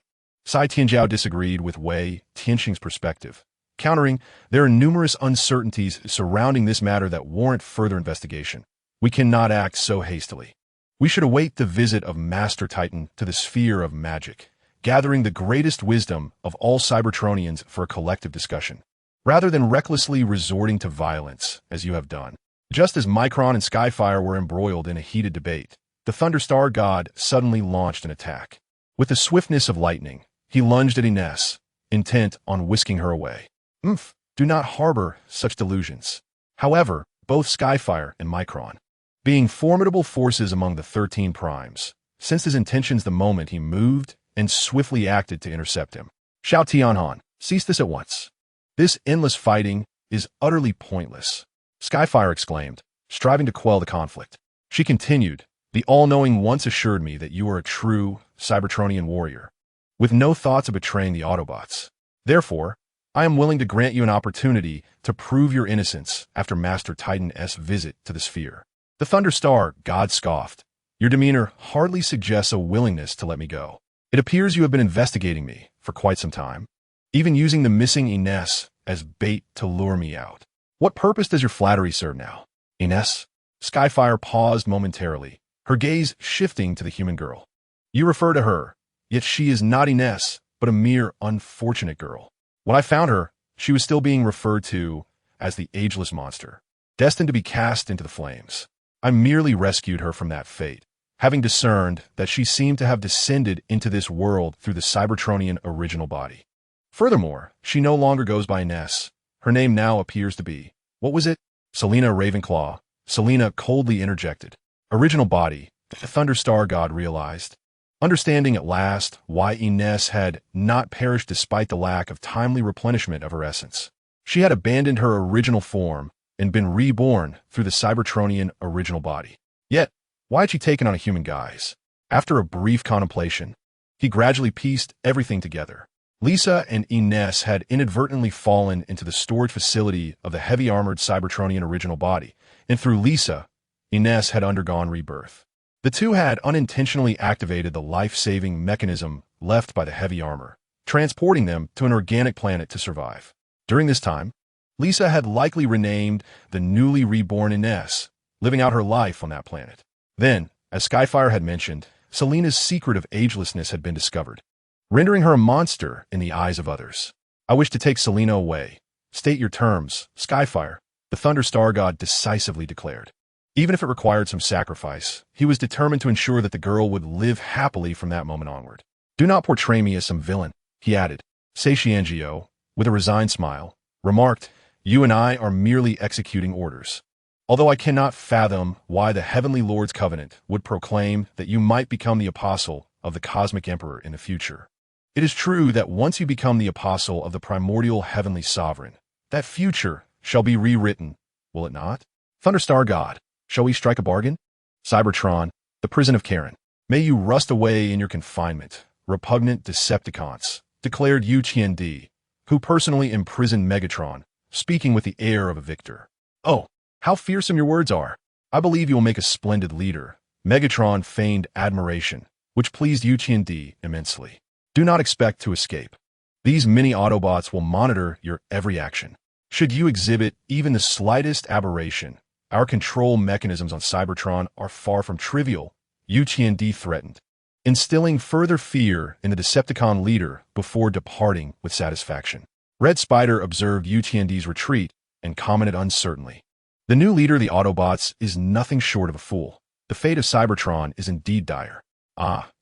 Cai Tianjiao disagreed with Wei Tianxing's perspective, countering, "There are numerous uncertainties surrounding this matter that warrant further investigation. We cannot act so hastily. We should await the visit of Master Titan to the sphere of magic, gathering the greatest wisdom of all Cybertronians for a collective discussion, rather than recklessly resorting to violence, as you have done." Just as Micron and Skyfire were embroiled in a heated debate, the Thunderstar God suddenly launched an attack. With the swiftness of lightning, he lunged at Ines, intent on whisking her away. Do not harbor such delusions. However, both Skyfire and Micron, being formidable forces among the 13 primes, sensed his intentions the moment he moved and swiftly acted to intercept him. "Xiao Tianhan, cease this at once. This endless fighting is utterly pointless," Skyfire exclaimed, striving to quell the conflict. She continued, "The all-knowing once assured me that you are a true Cybertronian warrior, with no thoughts of betraying the Autobots. Therefore, I am willing to grant you an opportunity to prove your innocence after Master Titan's visit to the sphere." The Thunderstar God scoffed. "Your demeanor hardly suggests a willingness to let me go. It appears you have been investigating me for quite some time, even using the missing Ines as bait to lure me out. What purpose does your flattery serve now?" "Ines?" Skyfire paused momentarily, her gaze shifting to the human girl. "You refer to her, yet she is not Ines, but a mere unfortunate girl. When I found her, she was still being referred to as the ageless monster, destined to be cast into the flames. I merely rescued her from that fate, having discerned that she seemed to have descended into this world through the Cybertronian original body. Furthermore, she no longer goes by Ness. Her name now appears to be, what was it? Selena Ravenclaw." Selena coldly interjected. "Original body," the Thunderstar God realized. Understanding at last why Ines had not perished despite the lack of timely replenishment of her essence. She had abandoned her original form and been reborn through the Cybertronian original body. Yet, why had she taken on a human guise? After a brief contemplation, he gradually pieced everything together. Lisa and Ines had inadvertently fallen into the storage facility of the heavy-armored Cybertronian original body, and through Lisa, Ines had undergone rebirth. The two had unintentionally activated the life-saving mechanism left by the heavy armor, transporting them to an organic planet to survive. During this time, Lisa had likely renamed the newly reborn Ines, living out her life on that planet. Then, as Skyfire had mentioned, Selena's secret of agelessness had been discovered, rendering her a monster in the eyes of others. I wish to take Selena away. State your terms, Skyfire, the Thunder Star God decisively declared. Even if it required some sacrifice, he was determined to ensure that the girl would live happily from that moment onward. Do not portray me as some villain, he added. Seishiangio, with a resigned smile, remarked, you and I are merely executing orders. Although I cannot fathom why the Heavenly Lord's Covenant would proclaim that you might become the apostle of the Cosmic Emperor in the future. It is true that once you become the apostle of the primordial Heavenly Sovereign, that future shall be rewritten, will it not? Thunderstar God, shall we strike a bargain? Cybertron, the prison of Karen. May you rust away in your confinement, repugnant Decepticons, declared Yu Qiandi, who personally imprisoned Megatron, speaking with the air of a victor. Oh, how fearsome your words are. I believe you will make a splendid leader. Megatron feigned admiration, which pleased Yu Qiandi immensely. Do not expect to escape. These mini Autobots will monitor your every action. Should you exhibit even the slightest aberration, our control mechanisms on Cybertron are far from trivial, Yu Qiandi threatened, instilling further fear in the Decepticon leader before departing with satisfaction. Red Spider observed Yu Qiandi's retreat and commented uncertainly. The new leader of the Autobots is nothing short of a fool. The fate of Cybertron is indeed dire.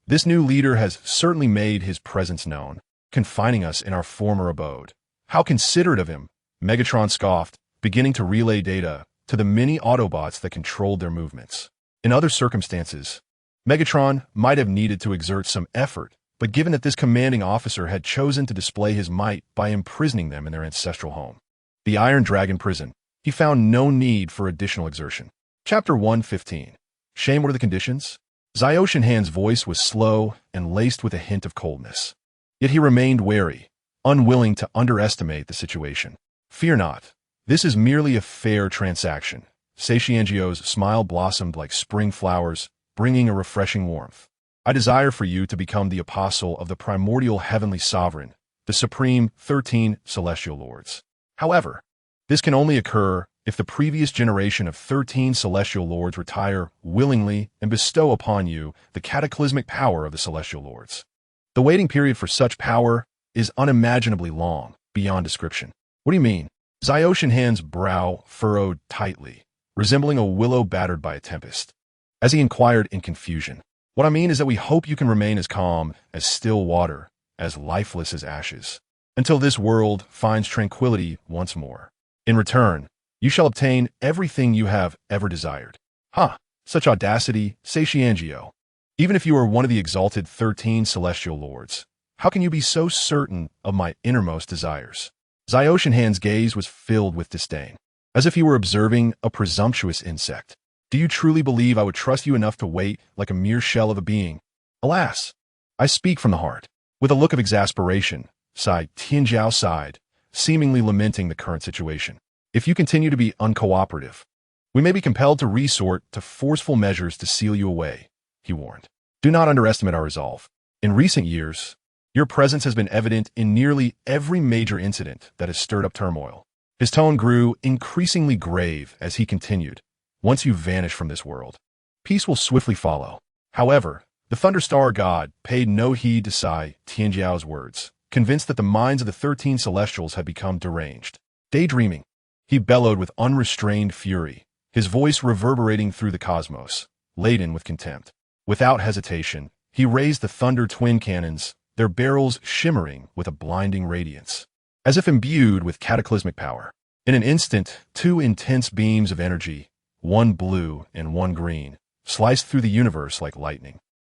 This new leader has certainly made his presence known, confining us in our former abode. How considerate of him, Megatron scoffed, beginning to relay data to the many Autobots that controlled their movements. In other circumstances, Megatron might have needed to exert some effort, but given that this commanding officer had chosen to display his might by imprisoning them in their ancestral home, the Iron Dragon prison, he found no need for additional exertion. Chapter 115. Shame, what are the conditions? Zyoshinhan's voice was slow and laced with a hint of coldness. Yet he remained wary, unwilling to underestimate the situation. Fear not. This is merely a fair transaction. Seishiangio's smile blossomed like spring flowers, bringing a refreshing warmth. I desire for you to become the apostle of the primordial Heavenly Sovereign, the supreme 13 Celestial Lords. However, this can only occur if the previous generation of 13 Celestial Lords retire willingly and bestow upon you the cataclysmic power of the Celestial Lords. The waiting period for such power is unimaginably long, beyond description. What do you mean? Zyoshinhan's brow furrowed tightly, resembling a willow battered by a tempest, as he inquired in confusion. What I mean is that we hope you can remain as calm as still water, as lifeless as ashes, until this world finds tranquility once more. In return, you shall obtain everything you have ever desired. Such audacity, Seishiangio. Even if you are one of the exalted 13 Celestial Lords, how can you be so certain of my innermost desires? Zyoshinhan's gaze was filled with disdain, as if he were observing a presumptuous insect. Do you truly believe I would trust you enough to wait like a mere shell of a being? Alas, I speak from the heart. With a look of exasperation, Tianjiao sighed, seemingly lamenting the current situation. If you continue to be uncooperative, we may be compelled to resort to forceful measures to seal you away, he warned. Do not underestimate our resolve. In recent years, your presence has been evident in nearly every major incident that has stirred up turmoil. His tone grew increasingly grave as he continued. Once you vanish from this world, peace will swiftly follow. However, the Thunderstar God paid no heed to Tianjiao's words, convinced that the minds of the 13 Celestials had become deranged. Daydreaming, he bellowed with unrestrained fury, his voice reverberating through the cosmos, laden with contempt. Without hesitation, he raised the Thunder twin cannons, their barrels shimmering with a blinding radiance, as if imbued with cataclysmic power. In an instant, two intense beams of energy, one blue and one green, sliced through the universe like lightning,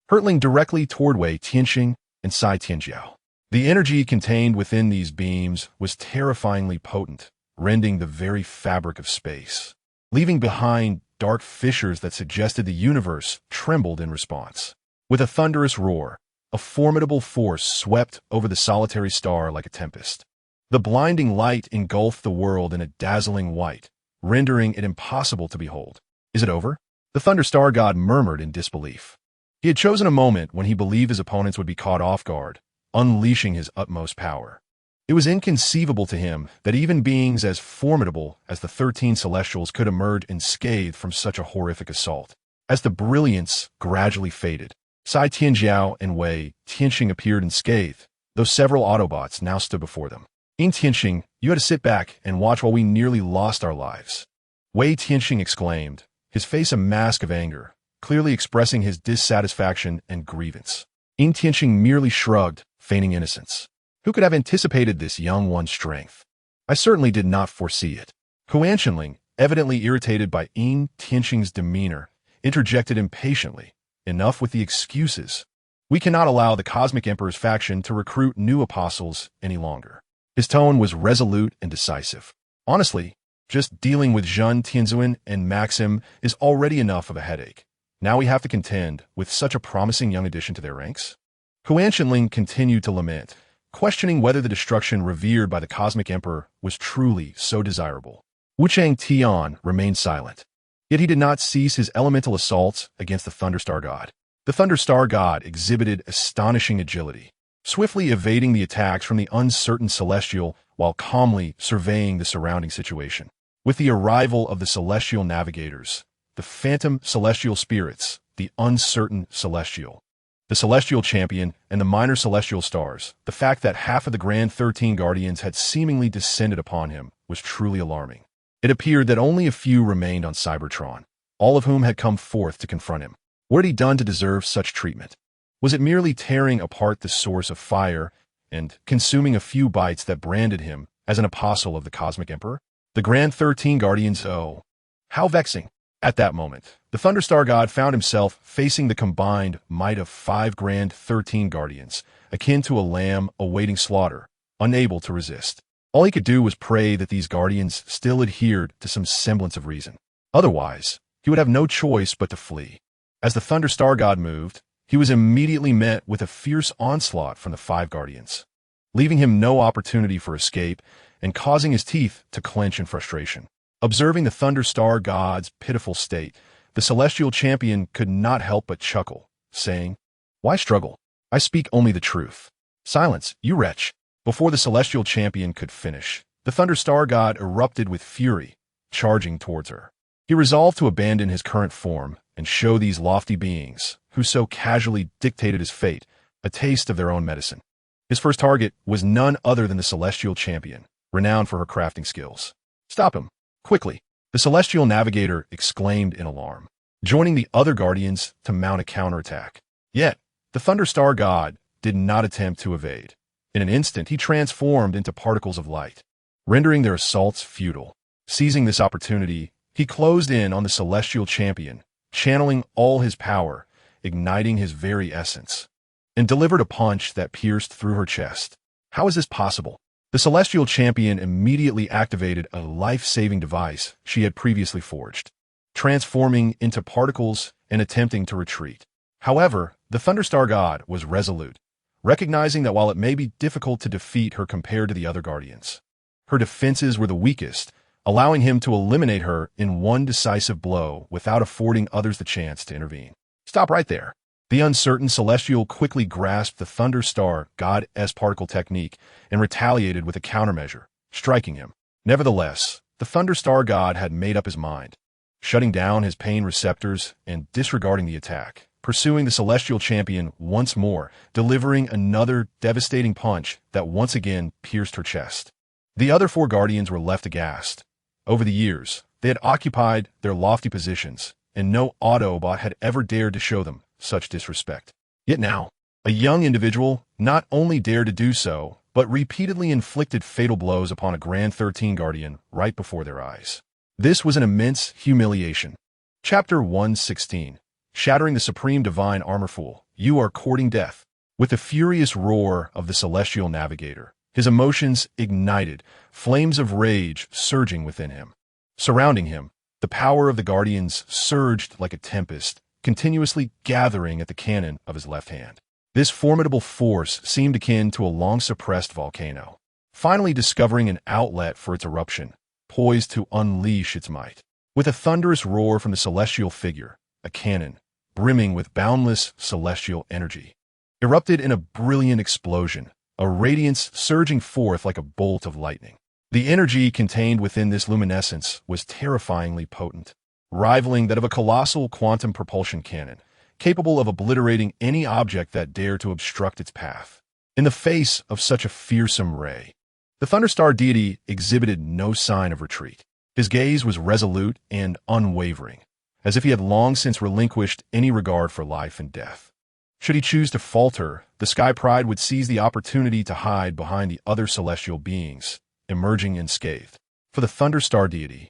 hurtling directly toward Wei Tianxing and Tianjiao. The energy contained within these beams was terrifyingly potent, rending the very fabric of space. Leaving behind dark fissures that suggested the universe trembled in response. With a thunderous roar, a formidable force swept over the solitary star like a tempest. The blinding light engulfed the world in a dazzling white, rendering it impossible to behold. Is it over? The Thunderstar God murmured in disbelief. He had chosen a moment when he believed his opponents would be caught off guard, unleashing his utmost power. It was inconceivable to him that even beings as formidable as the 13 Celestials could emerge unscathed from such a horrific assault. As the brilliance gradually faded, Cai Tianjiao and Wei Tianxing appeared unscathed, though several Autobots now stood before them. In Tianxing, you had to sit back and watch while we nearly lost our lives. Wei Tianxing exclaimed, his face a mask of anger, clearly expressing his dissatisfaction and grievance. In Tianxing merely shrugged, feigning innocence. Who could have anticipated this young one's strength? I certainly did not foresee it. Huan Shenling, evidently irritated by In Tianxing's demeanor, interjected impatiently. Enough with the excuses. We cannot allow the Cosmic Emperor's faction to recruit new apostles any longer. His tone was resolute and decisive. Honestly, just dealing with Zhen Tianzuan and Maxim is already enough of a headache. Now we have to contend with such a promising young addition to their ranks? Huan Shenling continued to lament, questioning whether the destruction revered by the Cosmic Emperor was truly so desirable. Wuchang Tian remained silent. Yet he did not cease his elemental assaults against the Thunderstar God. The Thunderstar God exhibited astonishing agility, swiftly evading the attacks from the uncertain Celestial while calmly surveying the surrounding situation. With the arrival of the Celestial Navigators, the Phantom Celestial Spirits, the Uncertain Celestial, the Celestial Champion, and the Minor Celestial Stars, the fact that half of the Grand 13 Guardians had seemingly descended upon him was truly alarming. It appeared that only a few remained on Cybertron, all of whom had come forth to confront him. What had he done to deserve such treatment? Was it merely tearing apart the source of fire and consuming a few bites that branded him as an apostle of the Cosmic Emperor? The Grand 13 Guardians, oh, how vexing. At that moment, the Thunderstar God found himself facing the combined might of 5 Grand 13 Guardians, akin to a lamb awaiting slaughter, unable to resist. All he could do was pray that these Guardians still adhered to some semblance of reason. Otherwise, he would have no choice but to flee. As the Thunderstar God moved, he was immediately met with a fierce onslaught from the 5 Guardians, leaving him no opportunity for escape and causing his teeth to clench in frustration. Observing the Thunderstar God's pitiful state, the Celestial Champion could not help but chuckle, saying, "Why struggle? I speak only the truth. Silence, you wretch." Before the Celestial Champion could finish, the Thunderstar God erupted with fury, charging towards her. He resolved to abandon his current form and show these lofty beings, who so casually dictated his fate, a taste of their own medicine. His first target was none other than the Celestial Champion, renowned for her crafting skills. "Stop him, quickly!" the Celestial Navigator exclaimed in alarm, joining the other Guardians to mount a counterattack. Yet, the Thunderstar God did not attempt to evade. In an instant, he transformed into particles of light, rendering their assaults futile. Seizing this opportunity, he closed in on the Celestial Champion, channeling all his power, igniting his very essence, and delivered a punch that pierced through her chest. How is this possible? The Celestial Champion immediately activated a life-saving device she had previously forged, transforming into particles and attempting to retreat. However, the Thunderstar God was resolute, recognizing that while it may be difficult to defeat her compared to the other Guardians, her defenses were the weakest, allowing him to eliminate her in one decisive blow without affording others the chance to intervene. "Stop right there." The uncertain Celestial quickly grasped the Thunderstar God's particle technique and retaliated with a countermeasure, striking him. Nevertheless, the Thunderstar God had made up his mind, shutting down his pain receptors and disregarding the attack, pursuing the Celestial Champion once more, delivering another devastating punch that once again pierced her chest. The other 4 Guardians were left aghast. Over the years, they had occupied their lofty positions, and no Autobot had ever dared to show them such disrespect. Yet now, a young individual not only dared to do so, but repeatedly inflicted fatal blows upon a Grand 13 Guardian right before their eyes. This was an immense humiliation. Chapter 116. Shattering the Supreme Divine Armorful, you are courting death. With the furious roar of the Celestial Navigator, His emotions ignited, flames of rage surging within him. Surrounding him, the power of the Guardians surged like a tempest, continuously gathering at the cannon of his left hand. This formidable force seemed akin to a long-suppressed volcano, finally discovering an outlet for its eruption, poised to unleash its might. With a thunderous roar from the celestial figure, a cannon, brimming with boundless celestial energy, erupted in a brilliant explosion, a radiance surging forth like a bolt of lightning. The energy contained within this luminescence was terrifyingly potent, rivaling that of a colossal quantum propulsion cannon, capable of obliterating any object that dared to obstruct its path. In the face of such a fearsome ray, the Thunderstar deity exhibited no sign of retreat. His gaze was resolute and unwavering, as if he had long since relinquished any regard for life and death. Should he choose to falter, the Sky Pride would seize the opportunity to hide behind the other celestial beings, emerging unscathed. For the Thunderstar deity,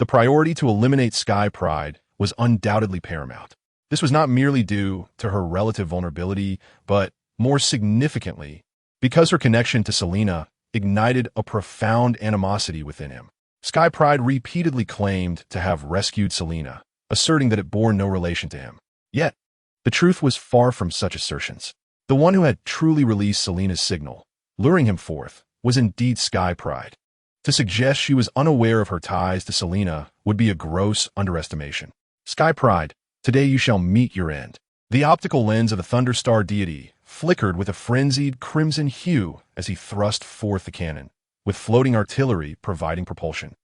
the priority to eliminate Sky Pride was undoubtedly paramount. This was not merely due to her relative vulnerability, but, more significantly, because her connection to Selena ignited a profound animosity within him. Sky Pride repeatedly claimed to have rescued Selena, asserting that it bore no relation to him. Yet, the truth was far from such assertions. The one who had truly released Selena's signal, luring him forth, was indeed Sky Pride. To suggest she was unaware of her ties to Selena would be a gross underestimation. Sky Pride, today you shall meet your end. The optical lens of the Thunderstar deity flickered with a frenzied crimson hue as he thrust forth the cannon, with floating artillery providing propulsion,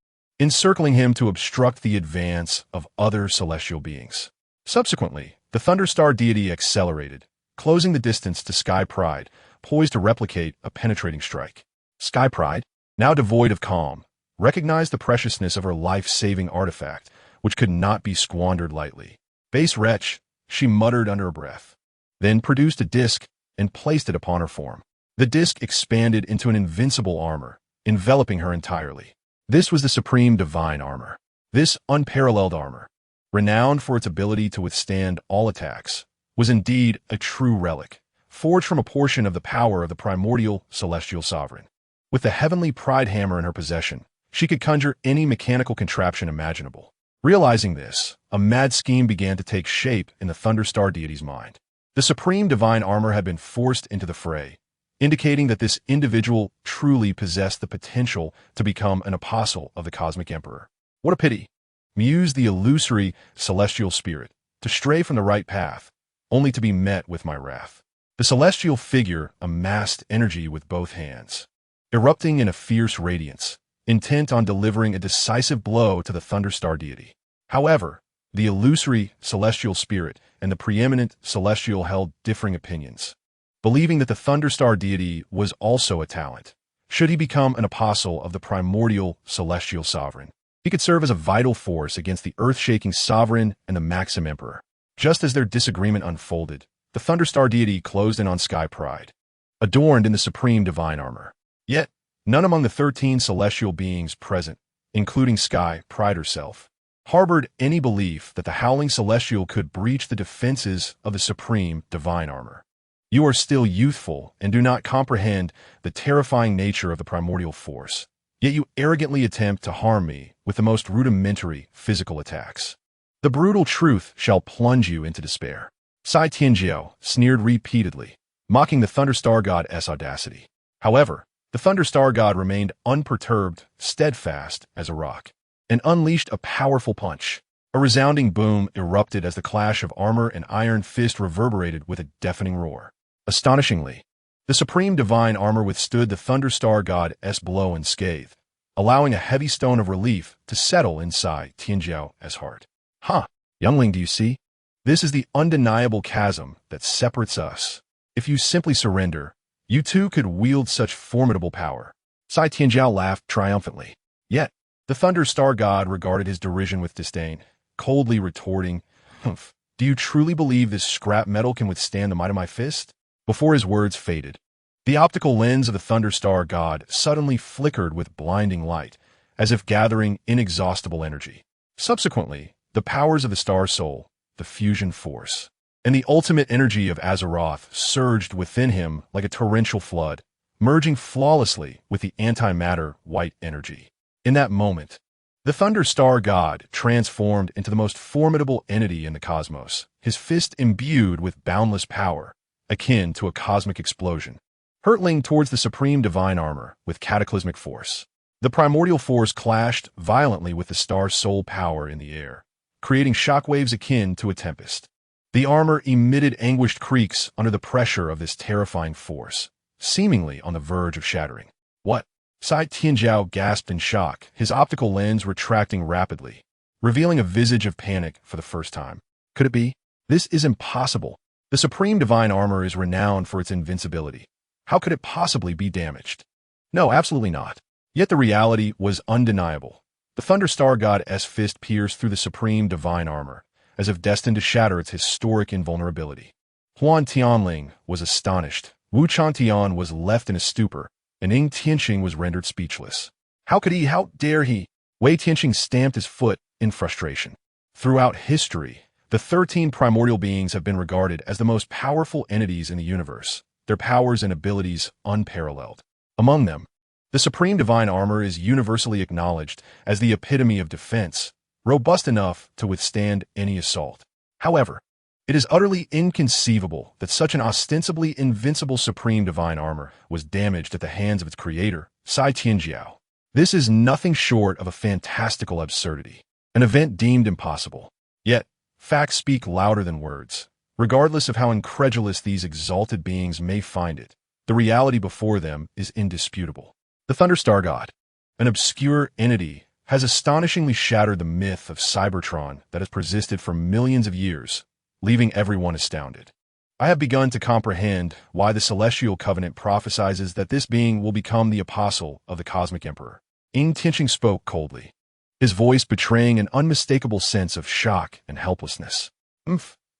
encircling him to obstruct the advance of other celestial beings. Subsequently, the Thunderstar deity accelerated, closing the distance to Sky Pride, poised to replicate a penetrating strike. Sky Pride, now devoid of calm, recognized the preciousness of her life-saving artifact, which could not be squandered lightly. "Base wretch," she muttered under her breath, then produced a disc and placed it upon her form. The disc expanded into an invincible armor, enveloping her entirely. This was the supreme divine armor. This unparalleled armor, renowned for its ability to withstand all attacks, was indeed a true relic, forged from a portion of the power of the primordial celestial sovereign. With the heavenly pride hammer in her possession, she could conjure any mechanical contraption imaginable. Realizing this, a mad scheme began to take shape in the Thunderstar deity's mind. The supreme divine armor had been forced into the fray, indicating that this individual truly possessed the potential to become an apostle of the Cosmic Emperor. What a pity, mused the illusory celestial spirit, to stray from the right path, only to be met with my wrath. The celestial figure amassed energy with both hands, erupting in a fierce radiance, intent on delivering a decisive blow to the Thunderstar deity. However, the illusory celestial spirit and the preeminent celestial held differing opinions, believing that the Thunderstar deity was also a talent. Should he become an apostle of the primordial celestial sovereign, he could serve as a vital force against the earth-shaking sovereign and the Maxim Emperor. Just as their disagreement unfolded, the Thunderstar deity closed in on Sky Pride, adorned in the supreme divine armor. Yet, none among the 13 celestial beings present, including Sky Pride herself, harbored any belief that the Howling Celestial could breach the defenses of the supreme divine armor. You are still youthful and do not comprehend the terrifying nature of the primordial force, yet you arrogantly attempt to harm me with the most rudimentary physical attacks. The brutal truth shall plunge you into despair. Sai Tianjiao sneered repeatedly, mocking the Thunderstar God's audacity. However, the Thunderstar God remained unperturbed, steadfast as a rock, and unleashed a powerful punch. A resounding boom erupted as the clash of armor and iron fist reverberated with a deafening roar. Astonishingly, the supreme divine armor withstood the Thunderstar God's blow unscathed, allowing a heavy stone of relief to settle inside Tianjiao's heart. "Huh, youngling, do you see? This is the undeniable chasm that separates us. If you simply surrender, you too could wield such formidable power." Sai Tianjiao laughed triumphantly. Yet, the Thunderstar God regarded his derision with disdain, coldly retorting, "Humph, do you truly believe this scrap metal can withstand the might of my fist?" Before his words faded, the optical lens of the Thunderstar God suddenly flickered with blinding light, as if gathering inexhaustible energy. Subsequently, the powers of the Star Soul, the fusion force, and the ultimate energy of Azeroth surged within him like a torrential flood, merging flawlessly with the antimatter white energy. In that moment, the Thunderstar God transformed into the most formidable entity in the cosmos, his fist imbued with boundless power, akin to a cosmic explosion, hurtling towards the supreme divine armor with cataclysmic force. The primordial force clashed violently with the star's soul power in the air, creating shockwaves akin to a tempest. The armor emitted anguished creaks under the pressure of this terrifying force, seemingly on the verge of shattering. What? Cai Tianjiao gasped in shock, his optical lens retracting rapidly, revealing a visage of panic for the first time. Could it be? This is impossible. The supreme divine armor is renowned for its invincibility. How could it possibly be damaged? No, absolutely not. Yet the reality was undeniable. The Thunderstar God's fist pierced through the supreme divine armor, as if destined to shatter its historic invulnerability. Huan Tianling was astonished. Wu Chantian was left in a stupor, and Ying Tianqing was rendered speechless. How dare he? Wei Tianqing stamped his foot in frustration. Throughout history, the 13 primordial beings have been regarded as the most powerful entities in the universe, their powers and abilities unparalleled. Among them, the supreme divine armor is universally acknowledged as the epitome of defense, robust enough to withstand any assault. However, it is utterly inconceivable that such an ostensibly invincible supreme divine armor was damaged at the hands of its creator, Cai Tianjiao. This is nothing short of a fantastical absurdity, an event deemed impossible. Yet, facts speak louder than words. Regardless of how incredulous these exalted beings may find it, the reality before them is indisputable. The Thunderstar God, an obscure entity, has astonishingly shattered the myth of Cybertron that has persisted for millions of years, leaving everyone astounded. I have begun to comprehend why the Celestial Covenant prophesizes that this being will become the apostle of the Cosmic Emperor. Ying Tianqing spoke coldly, his voice betraying an unmistakable sense of shock and helplessness.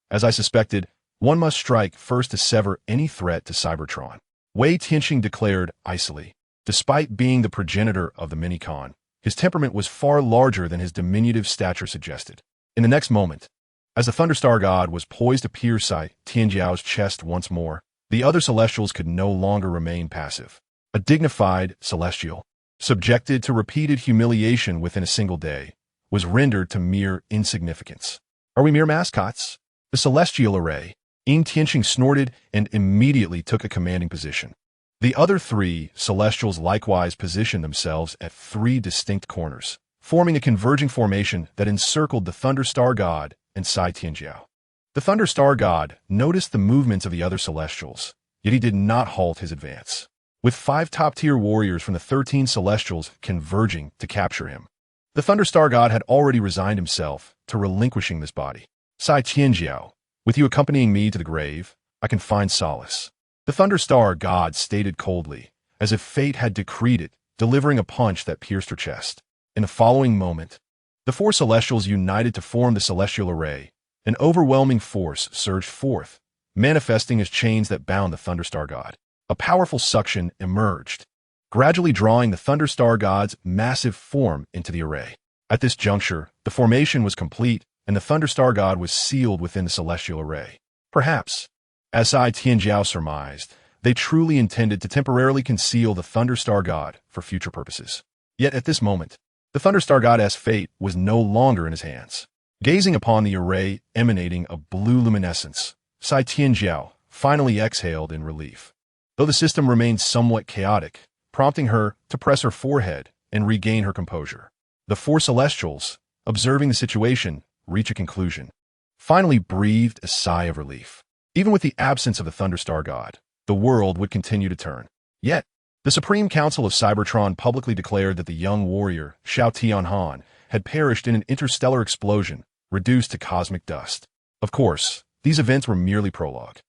As I suspected, one must strike first to sever any threat to Cybertron. Wei Tianqing declared icily. Despite being the progenitor of the Minicon, his temperament was far larger than his diminutive stature suggested. In the next moment, as the Thunderstar God was poised to pierce Cai Tianjiao's chest once more, the other Celestials could no longer remain passive. A dignified Celestial, subjected to repeated humiliation within a single day, was rendered to mere insignificance. Are we mere mascots? The Celestial Array. Ying Tianqing snorted and immediately took a commanding position. The other 3 Celestials likewise positioned themselves at 3 distinct corners, forming a converging formation that encircled the Thunderstar God and Cai Tianjiao. The Thunderstar God noticed the movements of the other Celestials, yet he did not halt his advance, with 5 top-tier warriors from the 13 Celestials converging to capture him. The Thunderstar God had already resigned himself to relinquishing this body. Cai Tianjiao, with you accompanying me to the grave, I can find solace. The Thunderstar God stated coldly, as if fate had decreed it, delivering a punch that pierced her chest. In the following moment, the 4 Celestials united to form the Celestial Array. An overwhelming force surged forth, manifesting as chains that bound the Thunderstar God. A powerful suction emerged, gradually drawing the Thunderstar God's massive form into the array. At this juncture, the formation was complete, and the Thunderstar God was sealed within the Celestial Array. Perhaps, as Cai Tianjiao surmised, they truly intended to temporarily conceal the Thunderstar God for future purposes. Yet at this moment, the Thunderstar God's fate was no longer in his hands. Gazing upon the array emanating a blue luminescence, Cai Tianjiao finally exhaled in relief, though the system remained somewhat chaotic, prompting her to press her forehead and regain her composure. The 4 Celestials, observing the situation, reach a conclusion, finally breathed a sigh of relief. Even with the absence of the Thunderstar God, the world would continue to turn. Yet, the Supreme Council of Cybertron publicly declared that the young warrior, Xiao Tianhan, had perished in an interstellar explosion, reduced to cosmic dust. Of course, these events were merely prologue.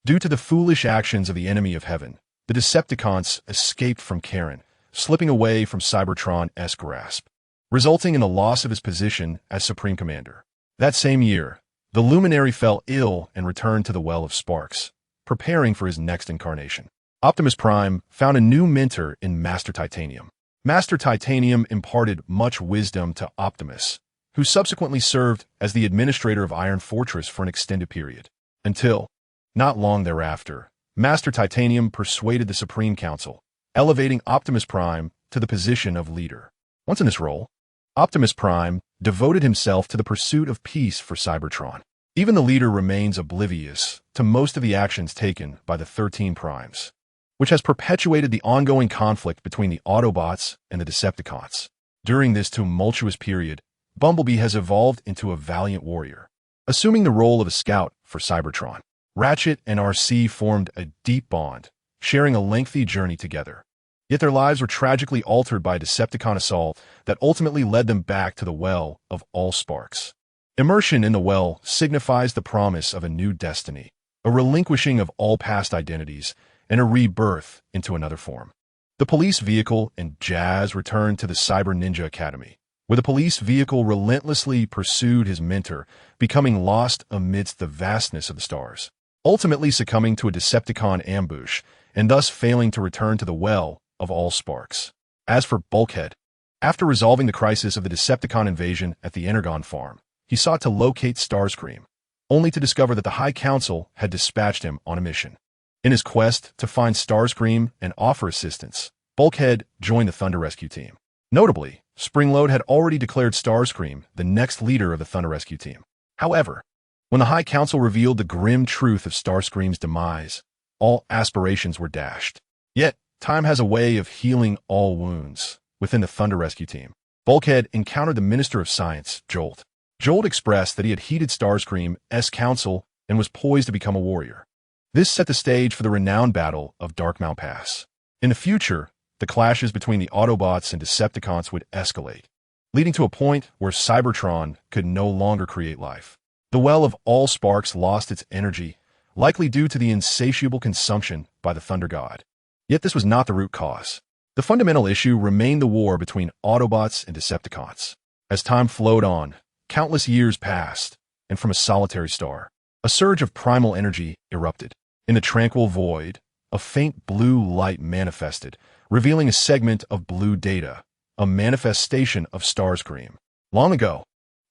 Due to the foolish actions of the enemy of heaven, the Decepticons escaped from Karen, slipping away from Cybertron's grasp, resulting in the loss of his position as Supreme Commander. That same year, the Luminary fell ill and returned to the Well of Sparks, preparing for his next incarnation. Optimus Prime found a new mentor in Master Titanium. Master Titanium imparted much wisdom to Optimus, who subsequently served as the administrator of Iron Fortress for an extended period, until, not long thereafter, Master Titanium persuaded the Supreme Council, elevating Optimus Prime to the position of leader. Once in this role, Optimus Prime devoted himself to the pursuit of peace for Cybertron. Even the leader remains oblivious to most of the actions taken by the 13 Primes, which has perpetuated the ongoing conflict between the Autobots and the Decepticons. During this tumultuous period, Bumblebee has evolved into a valiant warrior, assuming the role of a scout for Cybertron. Ratchet and RC formed a deep bond, sharing a lengthy journey together. Yet their lives were tragically altered by a Decepticon assault that ultimately led them back to the Well of All Sparks. Immersion in the well signifies the promise of a new destiny, a relinquishing of all past identities, and a rebirth into another form. The police vehicle and Jazz returned to the Cyber Ninja Academy, where the police vehicle relentlessly pursued his mentor, becoming lost amidst the vastness of the stars, ultimately succumbing to a Decepticon ambush, and thus failing to return to the Well of All Sparks. As for Bulkhead, after resolving the crisis of the Decepticon invasion at the Energon farm, he sought to locate Starscream, only to discover that the High Council had dispatched him on a mission. In his quest to find Starscream and offer assistance, Bulkhead joined the Thunder Rescue Team. Notably, Springload had already declared Starscream the next leader of the Thunder Rescue Team. However, when the High Council revealed the grim truth of Starscream's demise, all aspirations were dashed. Yet, time has a way of healing all wounds. Within the Thunder Rescue Team, Bulkhead encountered the Minister of Science, Jolt. Jolt expressed that he had heeded Starscream's counsel and was poised to become a warrior. This set the stage for the renowned battle of Darkmount Pass. In the future, the clashes between the Autobots and Decepticons would escalate, leading to a point where Cybertron could no longer create life. The Well of All Sparks lost its energy, likely due to the insatiable consumption by the Thunder God. Yet this was not the root cause. The fundamental issue remained the war between Autobots and Decepticons. As time flowed on, countless years passed, and from a solitary star, a surge of primal energy erupted. In the tranquil void, a faint blue light manifested, revealing a segment of blue data, a manifestation of Starscream. Long ago,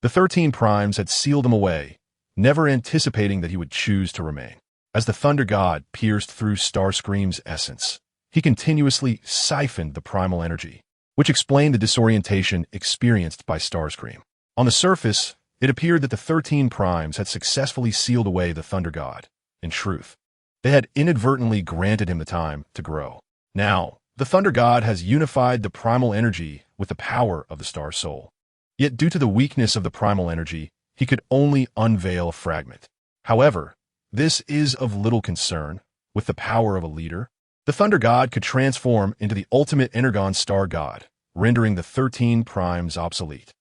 the 13 Primes had sealed him away, never anticipating that he would choose to remain. As the Thunder God pierced through Starscream's essence, he continuously siphoned the primal energy, which explained the disorientation experienced by Starscream. On the surface, it appeared that the 13 Primes had successfully sealed away the Thunder God. In truth, they had inadvertently granted him the time to grow. Now, the Thunder God has unified the primal energy with the power of the Star Soul. Yet due to the weakness of the primal energy, he could only unveil a fragment. However, this is of little concern. With the power of a leader, the Thunder God could transform into the ultimate Energon Star God, rendering the 13 Primes obsolete.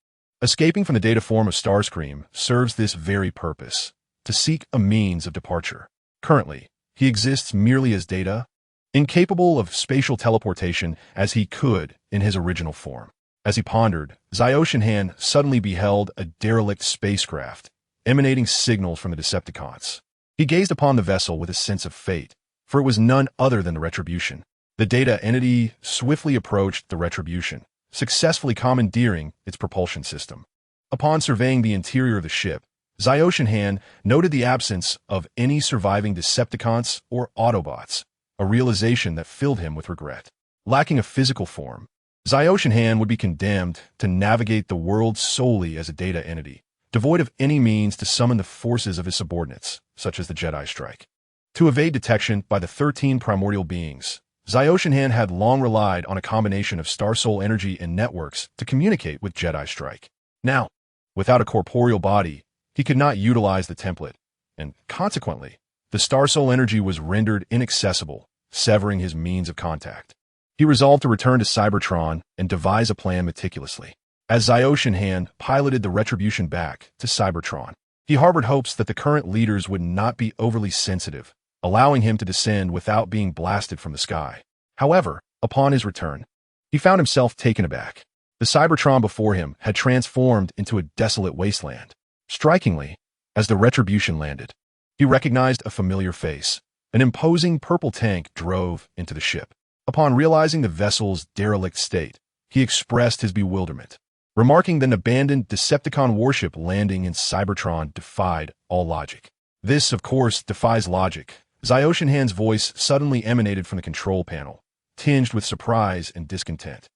Escaping from the data form of Starscream serves this very purpose, to seek a means of departure. Currently, he exists merely as data, incapable of spatial teleportation as he could in his original form. As he pondered, Ziotian suddenly beheld a derelict spacecraft, emanating signals from the Decepticons. He gazed upon the vessel with a sense of fate, for it was none other than the Retribution. The data entity swiftly approached the Retribution, successfully commandeering its propulsion system. Upon surveying the interior of the ship, Ziotian noted the absence of any surviving Decepticons or Autobots, a realization that filled him with regret. Lacking a physical form, Ziotian would be condemned to navigate the world solely as a data entity, devoid of any means to summon the forces of his subordinates, such as the Jedi Strike. To evade detection by the 13 primordial beings, Ziotian had long relied on a combination of Star Soul energy and networks to communicate with Jedi Strike. Now, without a corporeal body, he could not utilize the template, and consequently, the Star Soul energy was rendered inaccessible, severing his means of contact. He resolved to return to Cybertron and devise a plan meticulously. As Ziotian piloted the Retribution back to Cybertron, he harbored hopes that the current leaders would not be overly sensitive, allowing him to descend without being blasted from the sky. However, upon his return, he found himself taken aback. The Cybertron before him had transformed into a desolate wasteland. Strikingly, as the Retribution landed, he recognized a familiar face. An imposing purple tank drove into the ship. Upon realizing the vessel's derelict state, he expressed his bewilderment, remarking that an abandoned Decepticon warship landing in Cybertron defied all logic. This, of course, defies logic, Zyoshinhan's voice suddenly emanated from the control panel, tinged with surprise and discontent.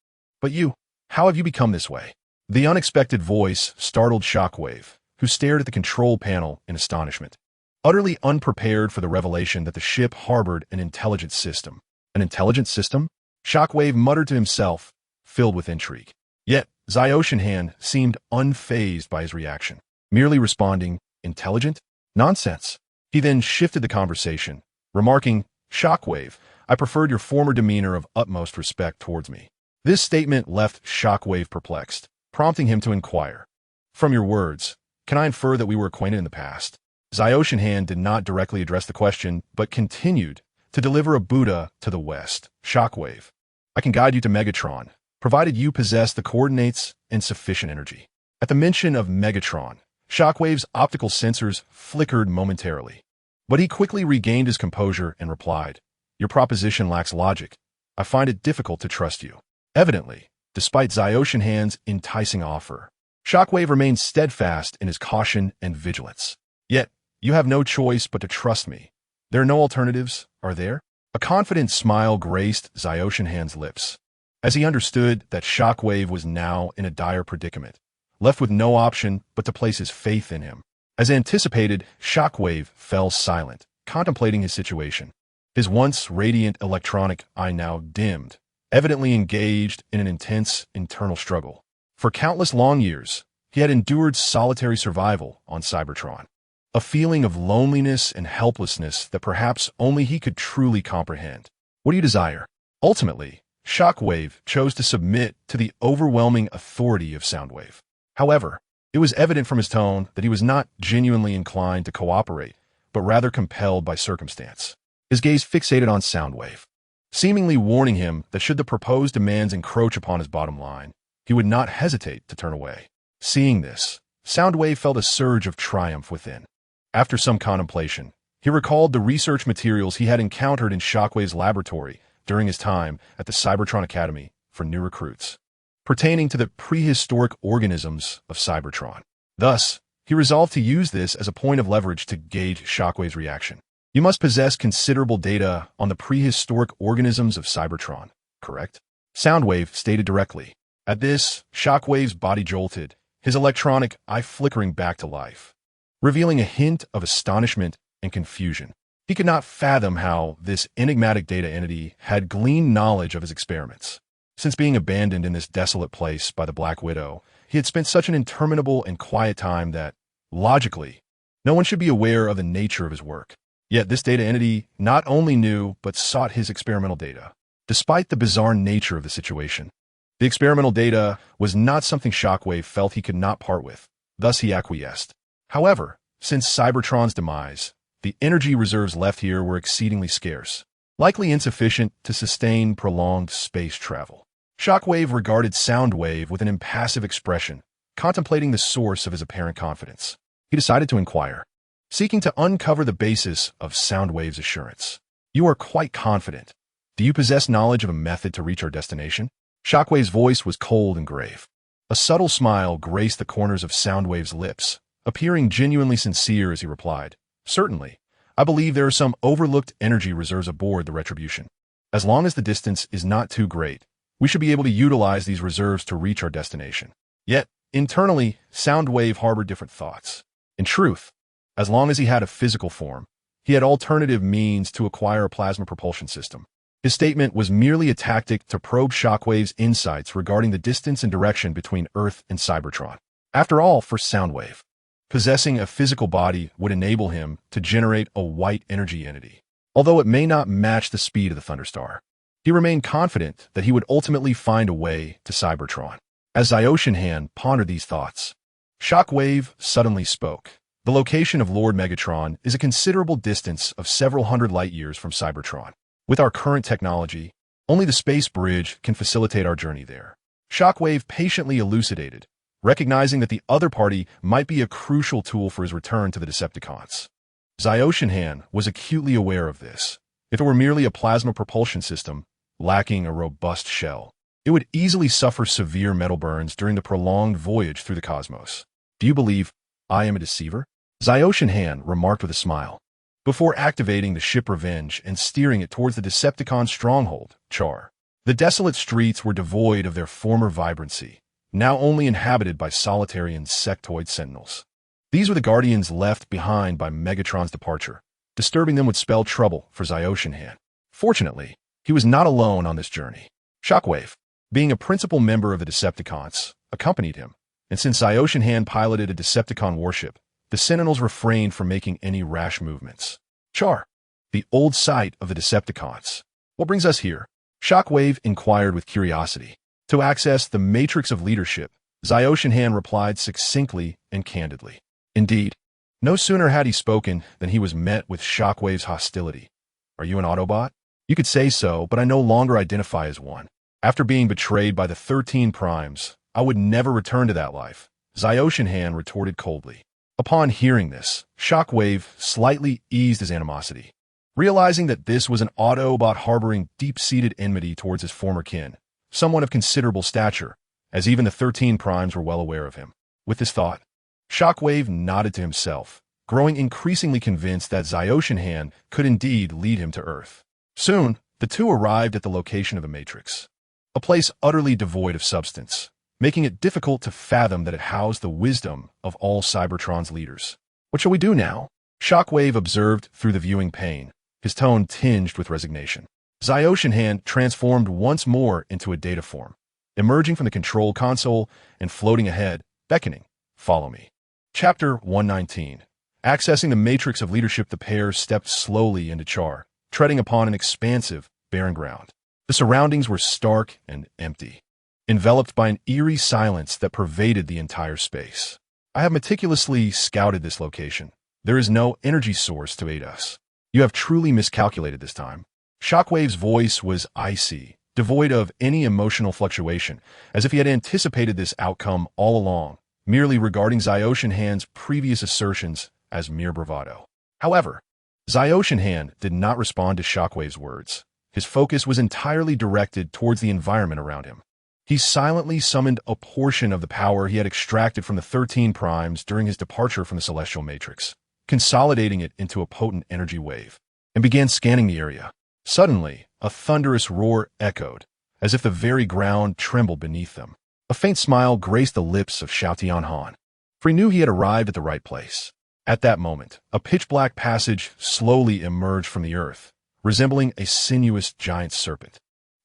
But you, how have you become this way? The unexpected voice startled Shockwave, who stared at the control panel in astonishment. Utterly unprepared for the revelation that the ship harbored an intelligent system. An intelligent system? Shockwave muttered to himself, filled with intrigue. Yet, Zyoshinhan seemed unfazed by his reaction, merely responding, "Intelligent? Nonsense." He then shifted the conversation, remarking, "Shockwave, I preferred your former demeanor of utmost respect towards me." This statement left Shockwave perplexed, prompting him to inquire, "From your words, can I infer that we were acquainted in the past?" Zyoshinhan did not directly address the question, but continued to deliver a Buddha to the west. "Shockwave, I can guide you to Megatron, provided you possess the coordinates and sufficient energy." At the mention of Megatron, Shockwave's optical sensors flickered momentarily. But he quickly regained his composure and replied, "Your proposition lacks logic. I find it difficult to trust you." Evidently, despite Zyoshinhan's enticing offer, Shockwave remained steadfast in his caution and vigilance. "Yet, you have no choice but to trust me. There are no alternatives, are there?" A confident smile graced Zyoshinhan's lips, as he understood that Shockwave was now in a dire predicament, left with no option but to place his faith in him. As anticipated, Shockwave fell silent, contemplating his situation. His once radiant electronic eye now dimmed, evidently engaged in an intense internal struggle. For countless long years, he had endured solitary survival on Cybertron, a feeling of loneliness and helplessness that perhaps only he could truly comprehend. "What do you desire?" Ultimately, Shockwave chose to submit to the overwhelming authority of Soundwave. However, it was evident from his tone that he was not genuinely inclined to cooperate, but rather compelled by circumstance. His gaze fixated on Soundwave, seemingly warning him that should the proposed demands encroach upon his bottom line, he would not hesitate to turn away. Seeing this, Soundwave felt a surge of triumph within. After some contemplation, he recalled the research materials he had encountered in Shockwave's laboratory during his time at the Cybertron Academy for new recruits, pertaining to the prehistoric organisms of Cybertron. Thus, he resolved to use this as a point of leverage to gauge Shockwave's reaction. "You must possess considerable data on the prehistoric organisms of Cybertron, correct?" Soundwave stated directly. At this, Shockwave's body jolted, his electronic eye flickering back to life, revealing a hint of astonishment and confusion. He could not fathom how this enigmatic data entity had gleaned knowledge of his experiments. Since being abandoned in this desolate place by the Black Widow, he had spent such an interminable and quiet time that, logically, no one should be aware of the nature of his work. Yet this data entity not only knew, but sought his experimental data. Despite the bizarre nature of the situation, the experimental data was not something Shockwave felt he could not part with. Thus he acquiesced. However, since Cybertron's demise, the energy reserves left here were exceedingly scarce, likely insufficient to sustain prolonged space travel. Shockwave regarded Soundwave with an impassive expression, contemplating the source of his apparent confidence. He decided to inquire, seeking to uncover the basis of Soundwave's assurance. "You are quite confident. Do you possess knowledge of a method to reach our destination?" Shockwave's voice was cold and grave. A subtle smile graced the corners of Soundwave's lips, appearing genuinely sincere as he replied, "Certainly. I believe there are some overlooked energy reserves aboard the Retribution. As long as the distance is not too great, we should be able to utilize these reserves to reach our destination." Yet, internally, Soundwave harbored different thoughts. In truth, as long as he had a physical form, he had alternative means to acquire a plasma propulsion system. His statement was merely a tactic to probe Shockwave's insights regarding the distance and direction between Earth and Cybertron. After all, for Soundwave, possessing a physical body would enable him to generate a white energy entity. Although it may not match the speed of the Thunderstar, he remained confident that he would ultimately find a way to Cybertron. As Zyoshinhan pondered these thoughts, Shockwave suddenly spoke. "The location of Lord Megatron is a considerable distance of several hundred light-years from Cybertron. With our current technology, only the space bridge can facilitate our journey there." Shockwave patiently elucidated, recognizing that the other party might be a crucial tool for his return to the Decepticons. Zyoshinhan was acutely aware of this. If it were merely a plasma propulsion system, lacking a robust shell, it would easily suffer severe metal burns during the prolonged voyage through the cosmos. "Do you believe I am a deceiver?" Zyoshinhan remarked with a smile. before activating the ship Revenge and steering it towards the Decepticon stronghold, Char. The desolate streets were devoid of their former vibrancy, now only inhabited by solitary insectoid sentinels. These were the guardians left behind by Megatron's departure. Disturbing them would spell trouble for Ziotian. Fortunately, he was not alone on this journey. Shockwave, being a principal member of the Decepticons, accompanied him, and since Ziotian piloted a Decepticon warship, the Sentinels refrained from making any rash movements. Char, the old site of the Decepticons. What brings us here? Shockwave inquired with curiosity. To access the matrix of leadership, Ziotian replied succinctly and candidly. Indeed, no sooner had he spoken than he was met with Shockwave's hostility. Are you an Autobot? You could say so, but I no longer identify as one. After being betrayed by the 13 Primes, I would never return to that life, Ziotian retorted coldly. Upon hearing this, Shockwave slightly eased his animosity. Realizing that this was an Autobot harboring deep-seated enmity towards his former kin, someone of considerable stature, as even the 13 Primes were well aware of him. With this thought, Shockwave nodded to himself, growing increasingly convinced that Ziotian could indeed lead him to Earth. Soon, the two arrived at the location of the Matrix, a place utterly devoid of substance, making it difficult to fathom that it housed the wisdom of all Cybertron's leaders. What shall we do now? Shockwave observed through the viewing pane, his tone tinged with resignation. Ziotian transformed once more into a data form, emerging from the control console and floating ahead, beckoning, "Follow me." Chapter 119. Accessing the matrix of leadership, the pair stepped slowly into Char, treading upon an expansive, barren ground. The surroundings were stark and empty, enveloped by an eerie silence that pervaded the entire space. I have meticulously scouted this location. There is no energy source to aid us. You have truly miscalculated this time. Shockwave's voice was icy, devoid of any emotional fluctuation, as if he had anticipated this outcome all along, merely regarding Ziotian's previous assertions as mere bravado. However, Ziotian did not respond to Shockwave's words. His focus was entirely directed towards the environment around him. He silently summoned a portion of the power he had extracted from the 13 Primes during his departure from the Celestial Matrix, consolidating it into a potent energy wave, and began scanning the area. Suddenly, a thunderous roar echoed, as if the very ground trembled beneath them. A faint smile graced the lips of Shao-Tian, for he knew he had arrived at the right place. At that moment, a pitch-black passage slowly emerged from the earth, resembling a sinuous giant serpent,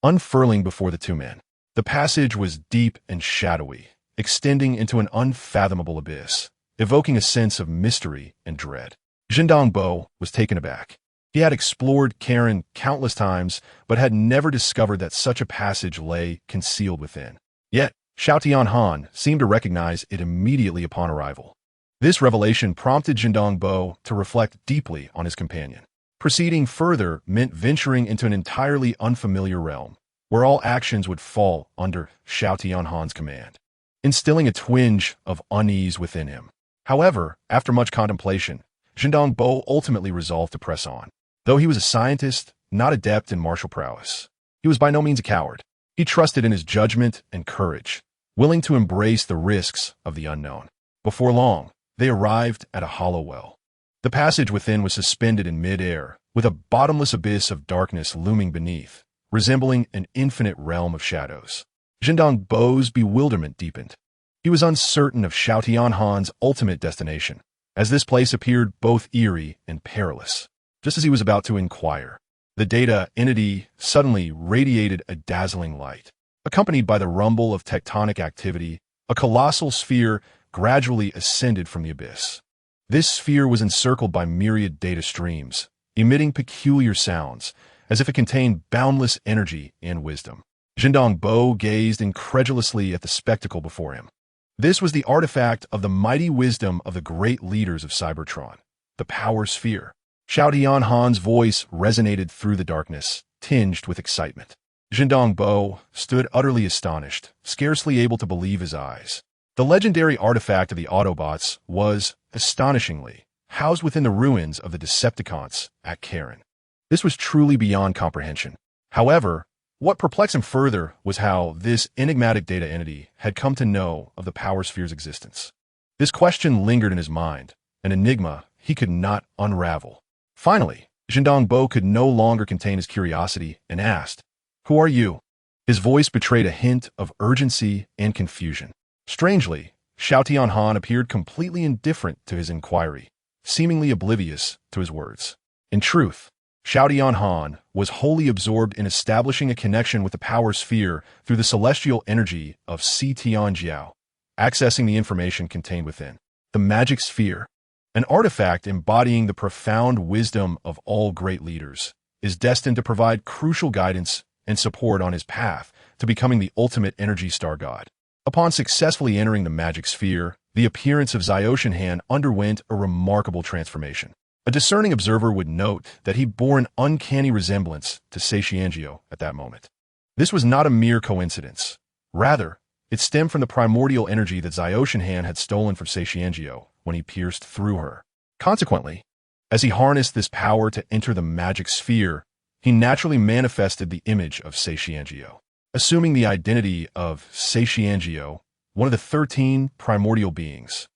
unfurling before the two men. The passage was deep and shadowy, extending into an unfathomable abyss, evoking a sense of mystery and dread. Zhendong Bo was taken aback. He had explored Karen countless times, but had never discovered that such a passage lay concealed within. Yet, Shao-Tian seemed to recognize it immediately upon arrival. This revelation prompted Zhendong Bo to reflect deeply on his companion. Proceeding further meant venturing into an entirely unfamiliar realm, where all actions would fall under Shao-Tian's command, instilling a twinge of unease within him. However, after much contemplation, Zhendong Bo ultimately resolved to press on. Though he was a scientist, not adept in martial prowess, he was by no means a coward. He trusted in his judgment and courage, willing to embrace the risks of the unknown. Before long, they arrived at a hollow well. The passage within was suspended in mid-air, with a bottomless abyss of darkness looming beneath, resembling an infinite realm of shadows. Zhendong Bo's bewilderment deepened. He was uncertain of Shao-Tian's ultimate destination, as this place appeared both eerie and perilous. Just as he was about to inquire, the data entity suddenly radiated a dazzling light. Accompanied by the rumble of tectonic activity, a colossal sphere gradually ascended from the abyss. This sphere was encircled by myriad data streams, emitting peculiar sounds, as if it contained boundless energy and wisdom. Zhendong Bo gazed incredulously at the spectacle before him. This was the artifact of the mighty wisdom of the great leaders of Cybertron, the Power Sphere. Shao-Tian's voice resonated through the darkness, tinged with excitement. Zhendong Bo stood utterly astonished, scarcely able to believe his eyes. The legendary artifact of the Autobots was, astonishingly, housed within the ruins of the Decepticons at Karen. This was truly beyond comprehension. However, what perplexed him further was how this enigmatic data entity had come to know of the Power Sphere's existence. This question lingered in his mind, an enigma he could not unravel. Finally, Zhendong Bo could no longer contain his curiosity and asked, "Who are you?" His voice betrayed a hint of urgency and confusion. Strangely, Xiao Tianhan appeared completely indifferent to his inquiry, seemingly oblivious to his words. In truth, Xiao Tianhan was wholly absorbed in establishing a connection with the power sphere through the celestial energy of Si Tianjiao, accessing the information contained within. The magic sphere, an artifact embodying the profound wisdom of all great leaders, is destined to provide crucial guidance and support on his path to becoming the ultimate energy star god. Upon successfully entering the magic sphere, the appearance of Xiaoshenhan underwent a remarkable transformation. A discerning observer would note that he bore an uncanny resemblance to Seixianjiao at that moment. This was not a mere coincidence. Rather, it stemmed from the primordial energy that Xiaoshenhan had stolen from Seixianjiao when he pierced through her. Consequently, as he harnessed this power to enter the magic sphere, he naturally manifested the image of Seixianjiao. Assuming the identity of Seixianjiao, one of the 13 primordial beings,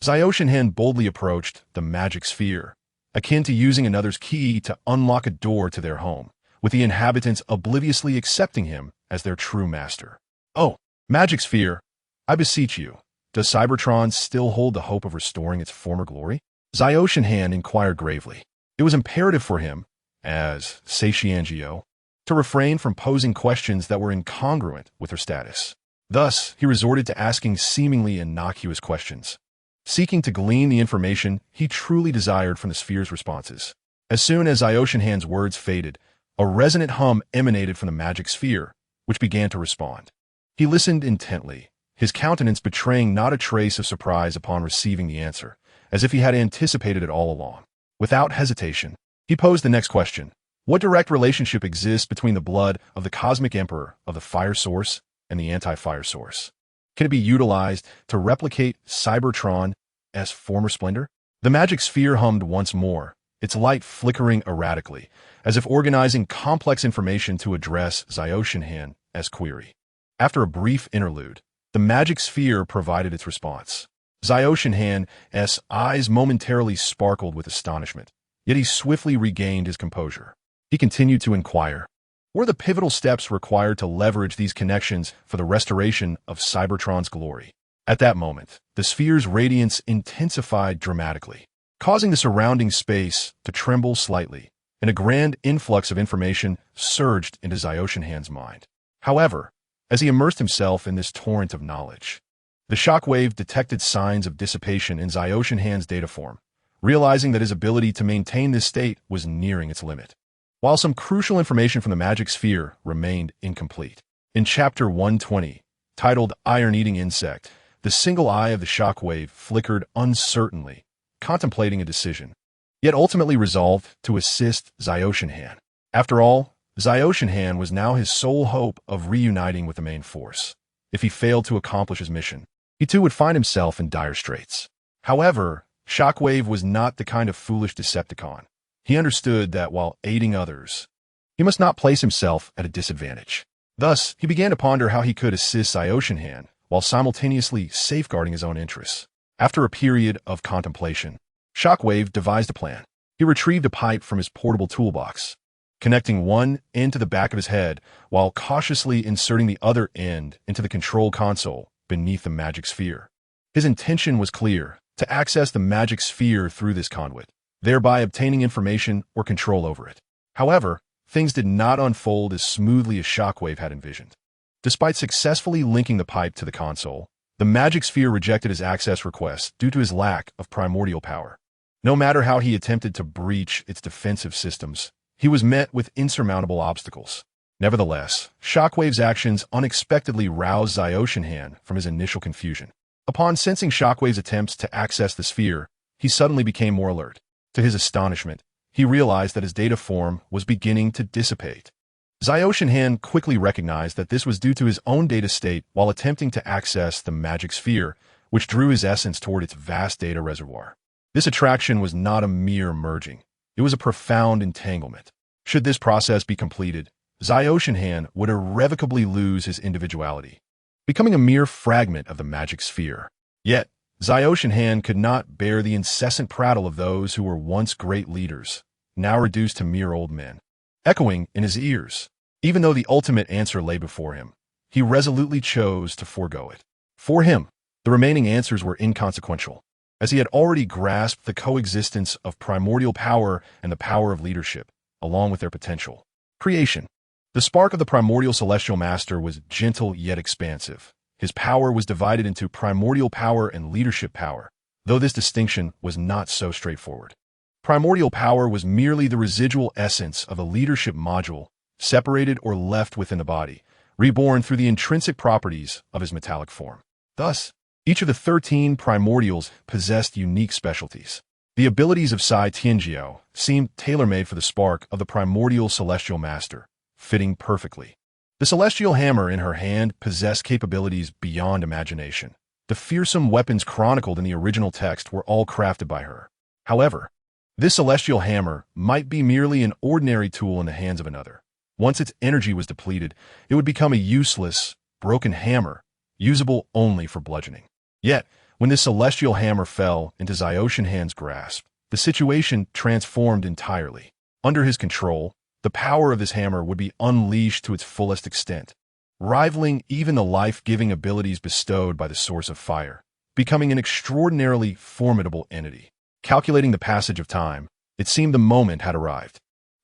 Xiaoshenhan boldly approached the magic sphere, akin to using another's key to unlock a door to their home, with the inhabitants obliviously accepting him as their true master. "Oh, magic sphere, I beseech you, does Cybertron still hold the hope of restoring its former glory?" Xiaoshenhan inquired gravely. It was imperative for him, as Seixianjiao, to refrain from posing questions that were incongruent with her status. Thus, he resorted to asking seemingly innocuous questions, seeking to glean the information he truly desired from the sphere's responses. As soon as Xiaoshenhan's words faded, a resonant hum emanated from the magic sphere, which began to respond. He listened intently, his countenance betraying not a trace of surprise upon receiving the answer, as if he had anticipated it all along. Without hesitation, he posed the next question. What direct relationship exists between the blood of the cosmic emperor of the fire source and the anti-fire source? Can it be utilized to replicate Cybertron's former splendor? The magic sphere hummed once more, its light flickering erratically, as if organizing complex information to address Xiaoshenhan's query. After a brief interlude, the magic sphere provided its response. Xiaoshenhan's eyes momentarily sparkled with astonishment, yet he swiftly regained his composure. He continued to inquire, what are the pivotal steps required to leverage these connections for the restoration of Cybertron's glory? At that moment, the sphere's radiance intensified dramatically, causing the surrounding space to tremble slightly, and a grand influx of information surged into Xiaoshenhan's mind. However, as he immersed himself in this torrent of knowledge, the shockwave detected signs of dissipation in Xiaoshenhan's data form, realizing that his ability to maintain this state was nearing its limit. While some crucial information from the magic sphere remained incomplete. In Chapter 120, titled Iron-Eating Insect, the single eye of the shockwave flickered uncertainly, contemplating a decision, yet ultimately resolved to assist Xiaoshenhan. After all, Xiaoshenhan was now his sole hope of reuniting with the main force. If he failed to accomplish his mission, he too would find himself in dire straits. However, Shockwave was not the kind of foolish Decepticon. He understood that while aiding others, he must not place himself at a disadvantage. Thus, he began to ponder how he could assist Xiaoshenhan while simultaneously safeguarding his own interests. After a period of contemplation, Shockwave devised a plan. He retrieved a pipe from his portable toolbox, connecting one end to the back of his head while cautiously inserting the other end into the control console beneath the magic sphere. His intention was clear, to access the magic sphere through this conduit, thereby obtaining information or control over it. However, things did not unfold as smoothly as Shockwave had envisioned. Despite successfully linking the pipe to the console, the magic sphere rejected his access request due to his lack of primordial power. No matter how he attempted to breach its defensive systems, he was met with insurmountable obstacles. Nevertheless, Shockwave's actions unexpectedly roused Xiaoshenhan from his initial confusion. Upon sensing Shockwave's attempts to access the sphere, he suddenly became more alert. To his astonishment, he realized that his data form was beginning to dissipate. Xiaoshenhan quickly recognized that this was due to his own data state while attempting to access the magic sphere, which drew his essence toward its vast data reservoir. This attraction was not a mere merging. It was a profound entanglement. Should this process be completed, Xiaoshenhan would irrevocably lose his individuality, becoming a mere fragment of the magic sphere. Yet, Xiaoshenhan could not bear the incessant prattle of those who were once great leaders, now reduced to mere old men, echoing in his ears. Even though the ultimate answer lay before him, he resolutely chose to forego it. For him, the remaining answers were inconsequential, as he had already grasped the coexistence of primordial power and the power of leadership, along with their potential. Creation. The spark of the primordial celestial master was gentle yet expansive. His power was divided into primordial power and leadership power, though this distinction was not so straightforward. Primordial power was merely the residual essence of a leadership module, separated or left within the body, reborn through the intrinsic properties of his metallic form. Thus, each of the 13 primordials possessed unique specialties. The abilities of Sai Tianjiao seemed tailor-made for the spark of the primordial celestial master, fitting perfectly. The celestial hammer in her hand possessed capabilities beyond imagination. The fearsome weapons chronicled in the original text were all crafted by her. However, this celestial hammer might be merely an ordinary tool in the hands of another. Once its energy was depleted, it would become a useless, broken hammer, usable only for bludgeoning. Yet, when this celestial hammer fell into Xiaoshan Han's grasp, the situation transformed entirely. Under his control, the power of this hammer would be unleashed to its fullest extent, rivaling even the life-giving abilities bestowed by the source of fire, becoming an extraordinarily formidable entity. Calculating the passage of time, it seemed the moment had arrived.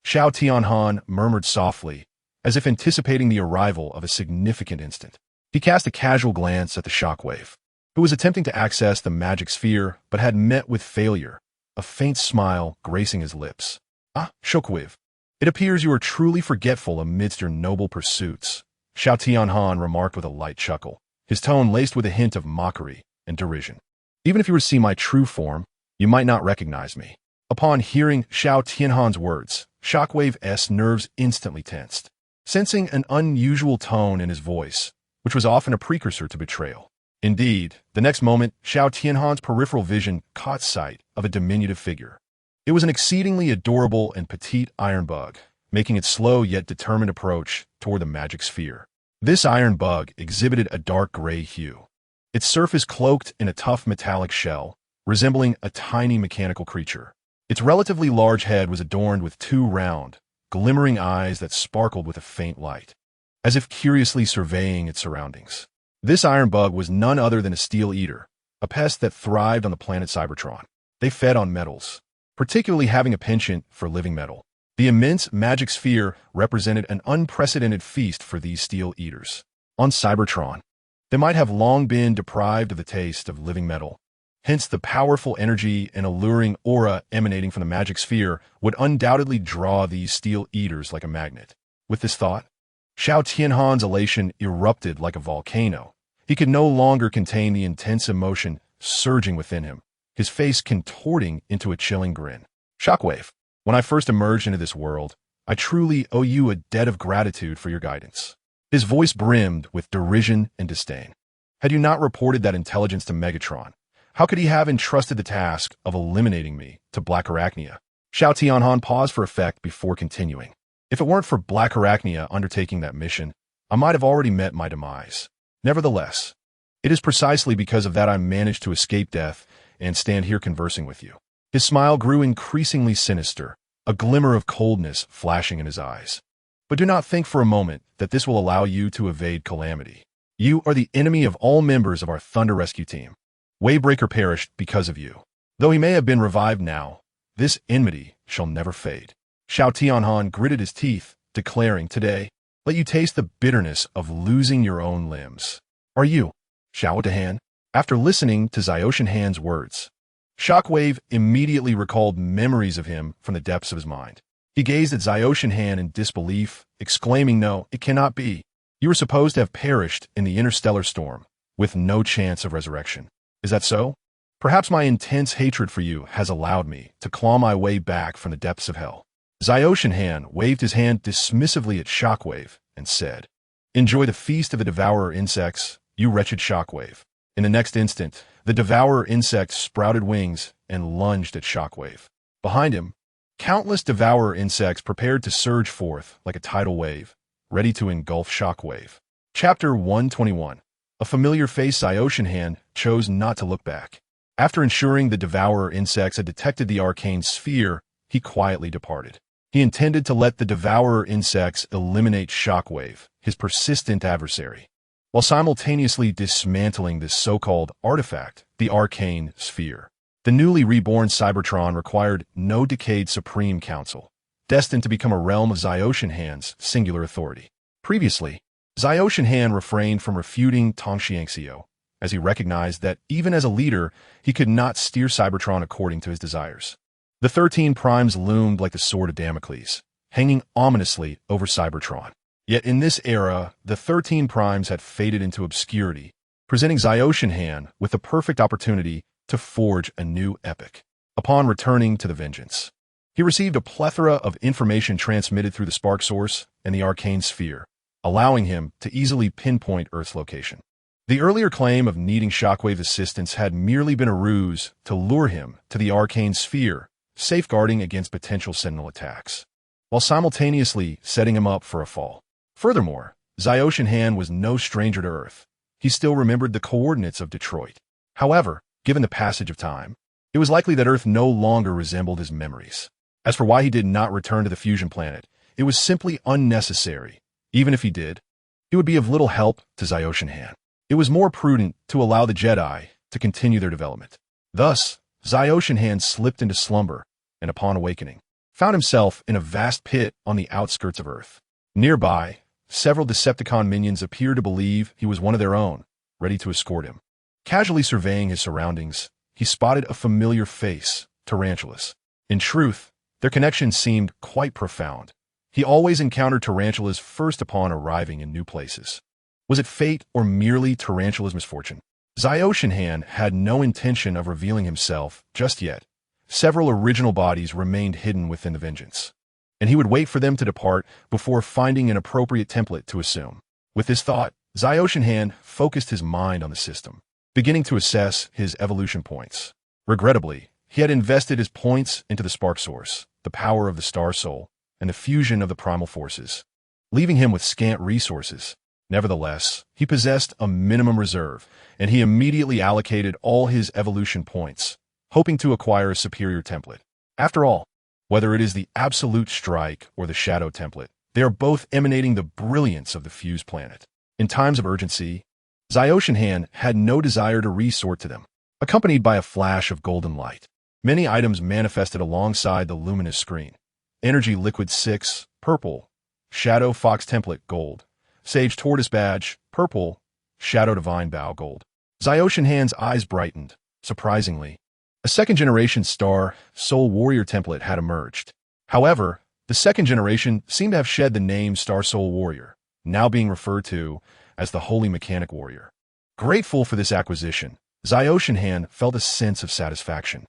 Xiao Tianhan murmured softly, as if anticipating the arrival of a significant instant. He cast a casual glance at the shockwave, who was attempting to access the magic sphere but had met with failure, a faint smile gracing his lips. "Ah, shockwave. It appears you are truly forgetful amidst your noble pursuits," Xiao Tianhan remarked with a light chuckle, his tone laced with a hint of mockery and derision. "Even if you were to see my true form, you might not recognize me." Upon hearing Xiao Tianhan's words, Shockwave's nerves instantly tensed, sensing an unusual tone in his voice, which was often a precursor to betrayal. Indeed, the next moment, Xiao Tianhan's peripheral vision caught sight of a diminutive figure. It was an exceedingly adorable and petite iron bug, making its slow yet determined approach toward the magic sphere. This iron bug exhibited a dark gray hue, its surface cloaked in a tough metallic shell, resembling a tiny mechanical creature. Its relatively large head was adorned with two round, glimmering eyes that sparkled with a faint light, as if curiously surveying its surroundings. This iron bug was none other than a steel eater, a pest that thrived on the planet Cybertron. They fed on metals, particularly having a penchant for living metal. The immense magic sphere represented an unprecedented feast for these steel eaters. On Cybertron, they might have long been deprived of the taste of living metal. Hence, the powerful energy and alluring aura emanating from the magic sphere would undoubtedly draw these steel eaters like a magnet. With this thought, Xiao Tianhan's elation erupted like a volcano. He could no longer contain the intense emotion surging within him, his face contorting into a chilling grin. "Shockwave, when I first emerged into this world, I truly owe you a debt of gratitude for your guidance." His voice brimmed with derision and disdain. Had you not reported that intelligence to Megatron, how could he have entrusted the task of eliminating me to Black Arachnia? Xiao Tianhan paused for effect before continuing. "If it weren't for Black Arachnia undertaking that mission, I might have already met my demise. Nevertheless, it is precisely because of that I managed to escape death and stand here conversing with you." His smile grew increasingly sinister, a glimmer of coldness flashing in his eyes. "But do not think for a moment that this will allow you to evade calamity. You are the enemy of all members of our Thunder Rescue team. Waybreaker perished because of you. Though he may have been revived now, this enmity shall never fade." Xiao Tianhan gritted his teeth, declaring, "Today, let you taste the bitterness of losing your own limbs." "Are you Xiao Tian?" After listening to Xiaoshan Han's words, Shockwave immediately recalled memories of him from the depths of his mind. He gazed at Xiaoshan Han in disbelief, exclaiming, "No, it cannot be. You were supposed to have perished in the interstellar storm, with no chance of resurrection. Is that so? Perhaps my intense hatred for you has allowed me to claw my way back from the depths of hell." Xiaoshan Han waved his hand dismissively at Shockwave and said, "Enjoy the feast of the Devourer insects, you wretched Shockwave." In the next instant, the Devourer insect sprouted wings and lunged at Shockwave. Behind him, countless Devourer insects prepared to surge forth like a tidal wave, ready to engulf Shockwave. Chapter 121. A familiar face. Xiaoshan Han chose not to look back. After ensuring the Devourer insects had detected the arcane sphere, he quietly departed. He intended to let the Devourer insects eliminate Shockwave, his persistent adversary, while simultaneously dismantling this so-called artifact, the Arcane Sphere. The newly reborn Cybertron required no decayed Supreme Council, destined to become a realm of Ziotian Han's singular authority. Previously, Ziotian Han refrained from refuting Tongxiangxiu, as he recognized that even as a leader, he could not steer Cybertron according to his desires. The 13 Primes loomed like the sword of Damocles, hanging ominously over Cybertron. Yet in this era, the 13 Primes had faded into obscurity, presenting Ziotian Han with the perfect opportunity to forge a new epic. Upon returning to the Vengeance, he received a plethora of information transmitted through the Spark Source and the Arcane Sphere, allowing him to easily pinpoint Earth's location. The earlier claim of needing Shockwave assistance had merely been a ruse to lure him to the Arcane Sphere, safeguarding against potential Sentinel attacks, while simultaneously setting him up for a fall. Furthermore, Ziotian Han was no stranger to Earth. He still remembered the coordinates of Detroit. However, given the passage of time, it was likely that Earth no longer resembled his memories. As for why he did not return to the fusion planet, it was simply unnecessary. Even if he did, it would be of little help to Ziotian Han. It was more prudent to allow the Jedi to continue their development. Thus, Ziotian Han slipped into slumber, and upon awakening, found himself in a vast pit on the outskirts of Earth. Nearby, several Decepticon minions appeared to believe he was one of their own, ready to escort him. Casually surveying his surroundings, he spotted a familiar face, Tarantulas. In truth, their connection seemed quite profound. He always encountered tarantulas first upon arriving in new places. Was it fate or merely Tarantula's misfortune? Ziotian Han had no intention of revealing himself just yet. Several original bodies remained hidden within the Vengeance, and he would wait for them to depart before finding an appropriate template to assume. With this thought, Ziotian Han focused his mind on the system, beginning to assess his evolution points. Regrettably, he had invested his points into the Spark Source, the power of the Star Soul, and the fusion of the primal forces, leaving him with scant resources. Nevertheless, he possessed a minimum reserve, and he immediately allocated all his evolution points, hoping to acquire a superior template. After all, whether it is the Absolute Strike or the Shadow template, they are both emanating the brilliance of the fused planet. In times of urgency, Ziotian Han had no desire to resort to them. Accompanied by a flash of golden light, many items manifested alongside the luminous screen. Energy Liquid 6, purple. Shadow Fox Template, gold. Sage Tortoise Badge, purple. Shadow Divine Bow, gold. Ziotian Han's eyes brightened. Surprisingly, a second-generation Star Soul Warrior template had emerged. However, the second generation seemed to have shed the name Star Soul Warrior, now being referred to as the Holy Mechanic Warrior. Grateful for this acquisition, Ziotian Han felt a sense of satisfaction,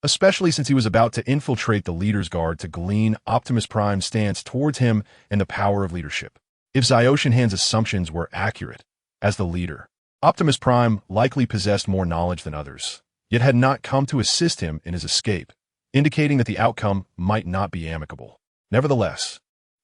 especially since he was about to infiltrate the Leader's Guard to glean Optimus Prime's stance towards him and the power of leadership. If Ziotian Han's assumptions were accurate, as the leader, Optimus Prime likely possessed more knowledge than others, yet had not come to assist him in his escape, indicating that the outcome might not be amicable. Nevertheless,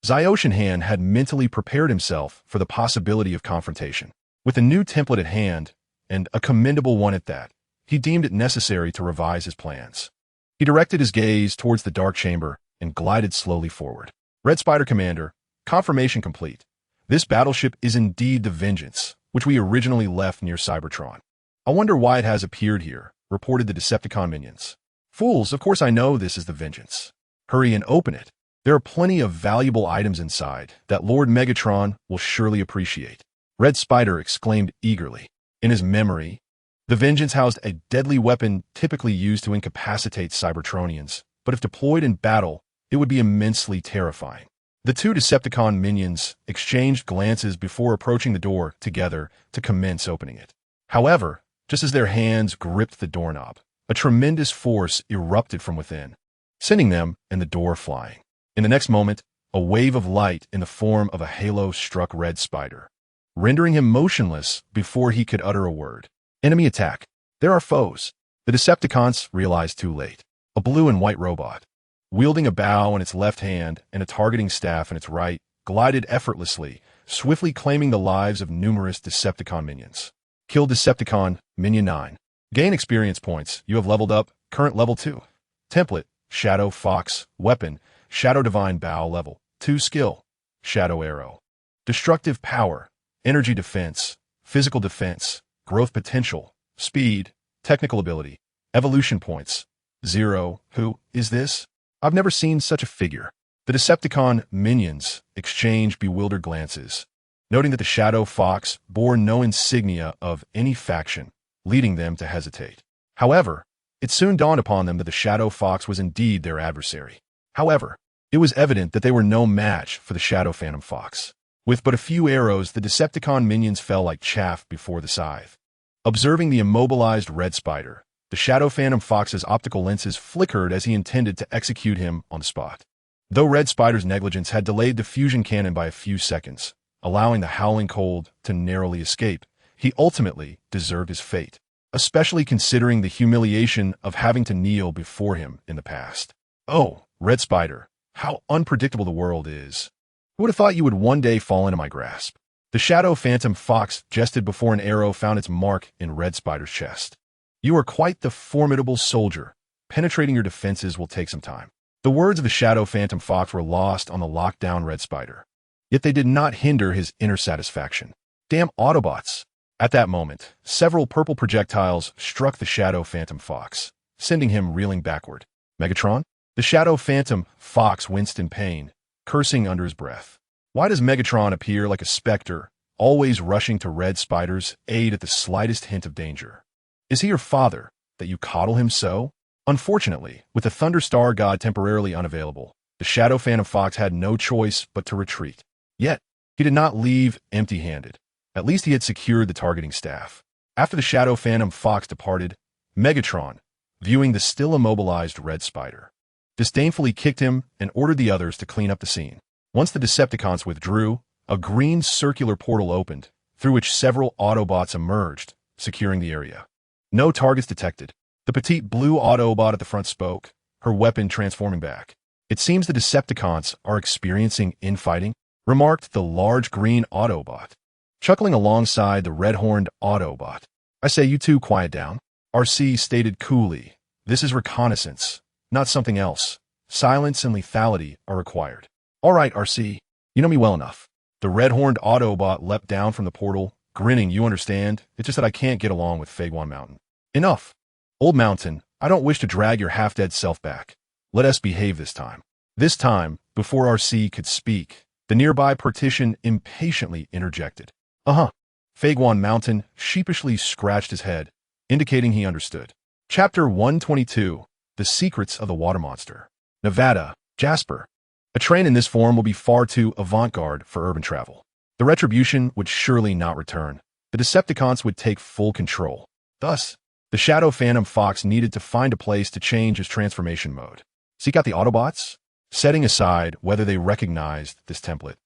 Ziotian Han had mentally prepared himself for the possibility of confrontation. With a new template at hand, and a commendable one at that, he deemed it necessary to revise his plans. He directed his gaze towards the dark chamber and glided slowly forward. Red Spider Commander, confirmation complete. This battleship is indeed the Vengeance, which we originally left near Cybertron. I wonder why it has appeared here, reported the Decepticon minions. Fools, of course I know this is the Vengeance. Hurry and open it. There are plenty of valuable items inside that Lord Megatron will surely appreciate. Red Spider exclaimed eagerly. In his memory, the Vengeance housed a deadly weapon typically used to incapacitate Cybertronians, but if deployed in battle, it would be immensely terrifying. The two Decepticon minions exchanged glances before approaching the door together to commence opening it. However, just as their hands gripped the doorknob, a tremendous force erupted from within, sending them and the door flying. In the next moment, a wave of light in the form of a halo struck Red Spider, rendering him motionless before he could utter a word. Enemy attack. There are foes. The Decepticons realized too late. A blue and white robot, wielding a bow in its left hand and a targeting staff in its right, glided effortlessly, swiftly claiming the lives of numerous Decepticon minions. Kill Decepticon, Minion 9. Gain experience points. You have leveled up, current level 2. Template, Shadow Fox. Weapon, Shadow Divine Bow level 2 skill, Shadow Arrow. Destructive power, energy defense, physical defense, growth potential, speed, technical ability, evolution points. 0. Who is this? I've never seen such a figure. The Decepticon minions exchange bewildered glances, noting that the Shadow Fox bore no insignia of any faction, leading them to hesitate. However, it soon dawned upon them that the Shadow Fox was indeed their adversary. However, it was evident that they were no match for the Shadow Phantom Fox. With but a few arrows, the Decepticon minions fell like chaff before the scythe. Observing the immobilized Red Spider, the Shadow Phantom Fox's optical lenses flickered as he intended to execute him on the spot. Though Red Spider's negligence had delayed the fusion cannon by a few seconds, allowing the Howling Cold to narrowly escape, he ultimately deserved his fate, especially considering the humiliation of having to kneel before him in the past. Oh, Red Spider, how unpredictable the world is. Who would have thought you would one day fall into my grasp? The Shadow Phantom Fox jested before an arrow found its mark in Red Spider's chest. You are quite the formidable soldier. Penetrating your defenses will take some time. The words of the Shadow Phantom Fox were lost on the locked-down Red Spider. Yet they did not hinder his inner satisfaction. Damn Autobots! At that moment, several purple projectiles struck the Shadow Phantom Fox, sending him reeling backward. Megatron? The Shadow Phantom Fox winced in pain, cursing under his breath. Why does Megatron appear like a specter, always rushing to Red Spider's aid at the slightest hint of danger? Is he your father, that you coddle him so? Unfortunately, with the Thunderstar God temporarily unavailable, the Shadow Phantom Fox had no choice but to retreat. Yet, he did not leave empty-handed. At least he had secured the targeting staff. After the Shadow Phantom Fox departed, Megatron, viewing the still immobilized Red Spider, disdainfully kicked him and ordered the others to clean up the scene. Once the Decepticons withdrew, a green circular portal opened, through which several Autobots emerged, securing the area. No targets detected. The petite blue Autobot at the front spoke, her weapon transforming back. It seems the Decepticons are experiencing infighting, remarked the large green Autobot, chuckling alongside the red-horned Autobot. I say you two quiet down. RC stated coolly, this is reconnaissance, not something else. Silence and lethality are required. All right, RC, you know me well enough. The red-horned Autobot leapt down from the portal, grinning. You understand, it's just that I can't get along with Fagwan Mountain. Enough. Old Mountain, I don't wish to drag your half-dead self back. Let us behave this time. This time, before RC could speak, the nearby partition impatiently interjected. Fagwan Mountain sheepishly scratched his head, indicating he understood. Chapter 122, The Secrets of the Water Monster. Nevada, Jasper. A train in this form will be far too avant-garde for urban travel. The Retribution would surely not return. The Decepticons would take full control. Thus, the Shadow Phantom Fox needed to find a place to change his transformation mode. Seek out the Autobots? Setting aside whether they recognized this template.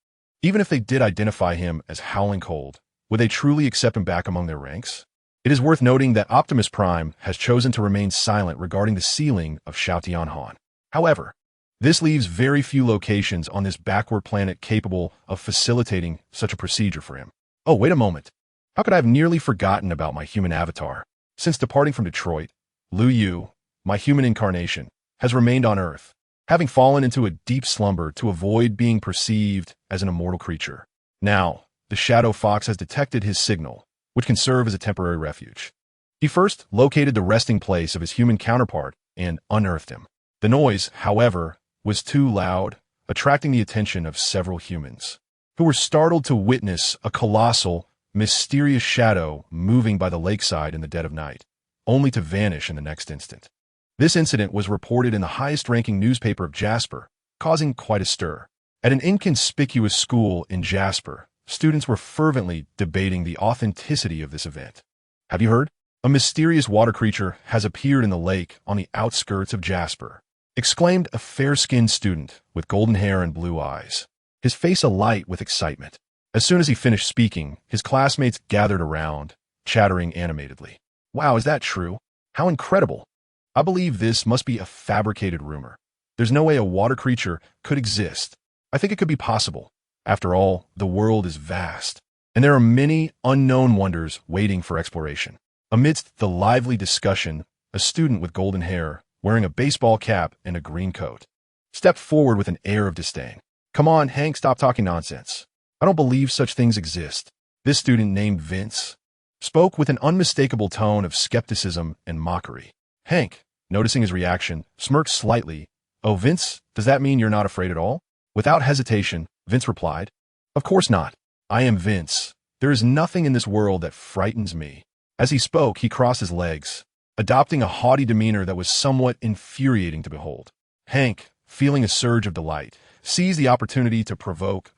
Even if they did identify him as Howling Cold, would they truly accept him back among their ranks? It is worth noting that Optimus Prime has chosen to remain silent regarding the sealing of Shao Tianhan. However, this leaves very few locations on this backward planet capable of facilitating such a procedure for him. Oh, wait a moment. How could I have nearly forgotten about my human avatar? Since departing from Detroit, Lu Yu, my human incarnation, has remained on Earth, having fallen into a deep slumber to avoid being perceived as an immortal creature. Now, the Shadow Fox has detected his signal, which can serve as a temporary refuge. He first located the resting place of his human counterpart and unearthed him. The noise, however, was too loud, attracting the attention of several humans, who were startled to witness a colossal, mysterious shadow moving by the lakeside in the dead of night, only to vanish in the next instant. This incident was reported in the highest-ranking newspaper of Jasper, causing quite a stir. At an inconspicuous school in Jasper, students were fervently debating the authenticity of this event. Have you heard? A mysterious water creature has appeared in the lake on the outskirts of Jasper, exclaimed a fair-skinned student with golden hair and blue eyes, his face alight with excitement. As soon as he finished speaking, his classmates gathered around, chattering animatedly. Wow, is that true? How incredible! I believe this must be a fabricated rumor. There's no way a water creature could exist. I think it could be possible. After all, the world is vast, and there are many unknown wonders waiting for exploration. Amidst the lively discussion, a student with golden hair wearing a baseball cap and a green coat, stepped forward with an air of disdain. "Come on, Hank, stop talking nonsense. I don't believe such things exist." This student, named Vince, spoke with an unmistakable tone of skepticism and mockery. Hank, noticing his reaction, smirked slightly. "Oh, Vince, does that mean you're not afraid at all?" Without hesitation, Vince replied, "Of course not. I am Vince. There is nothing in this world that frightens me." As he spoke, he crossed his legs, adopting a haughty demeanor that was somewhat infuriating to behold. Hank, feeling a surge of delight, seized the opportunity to provoke,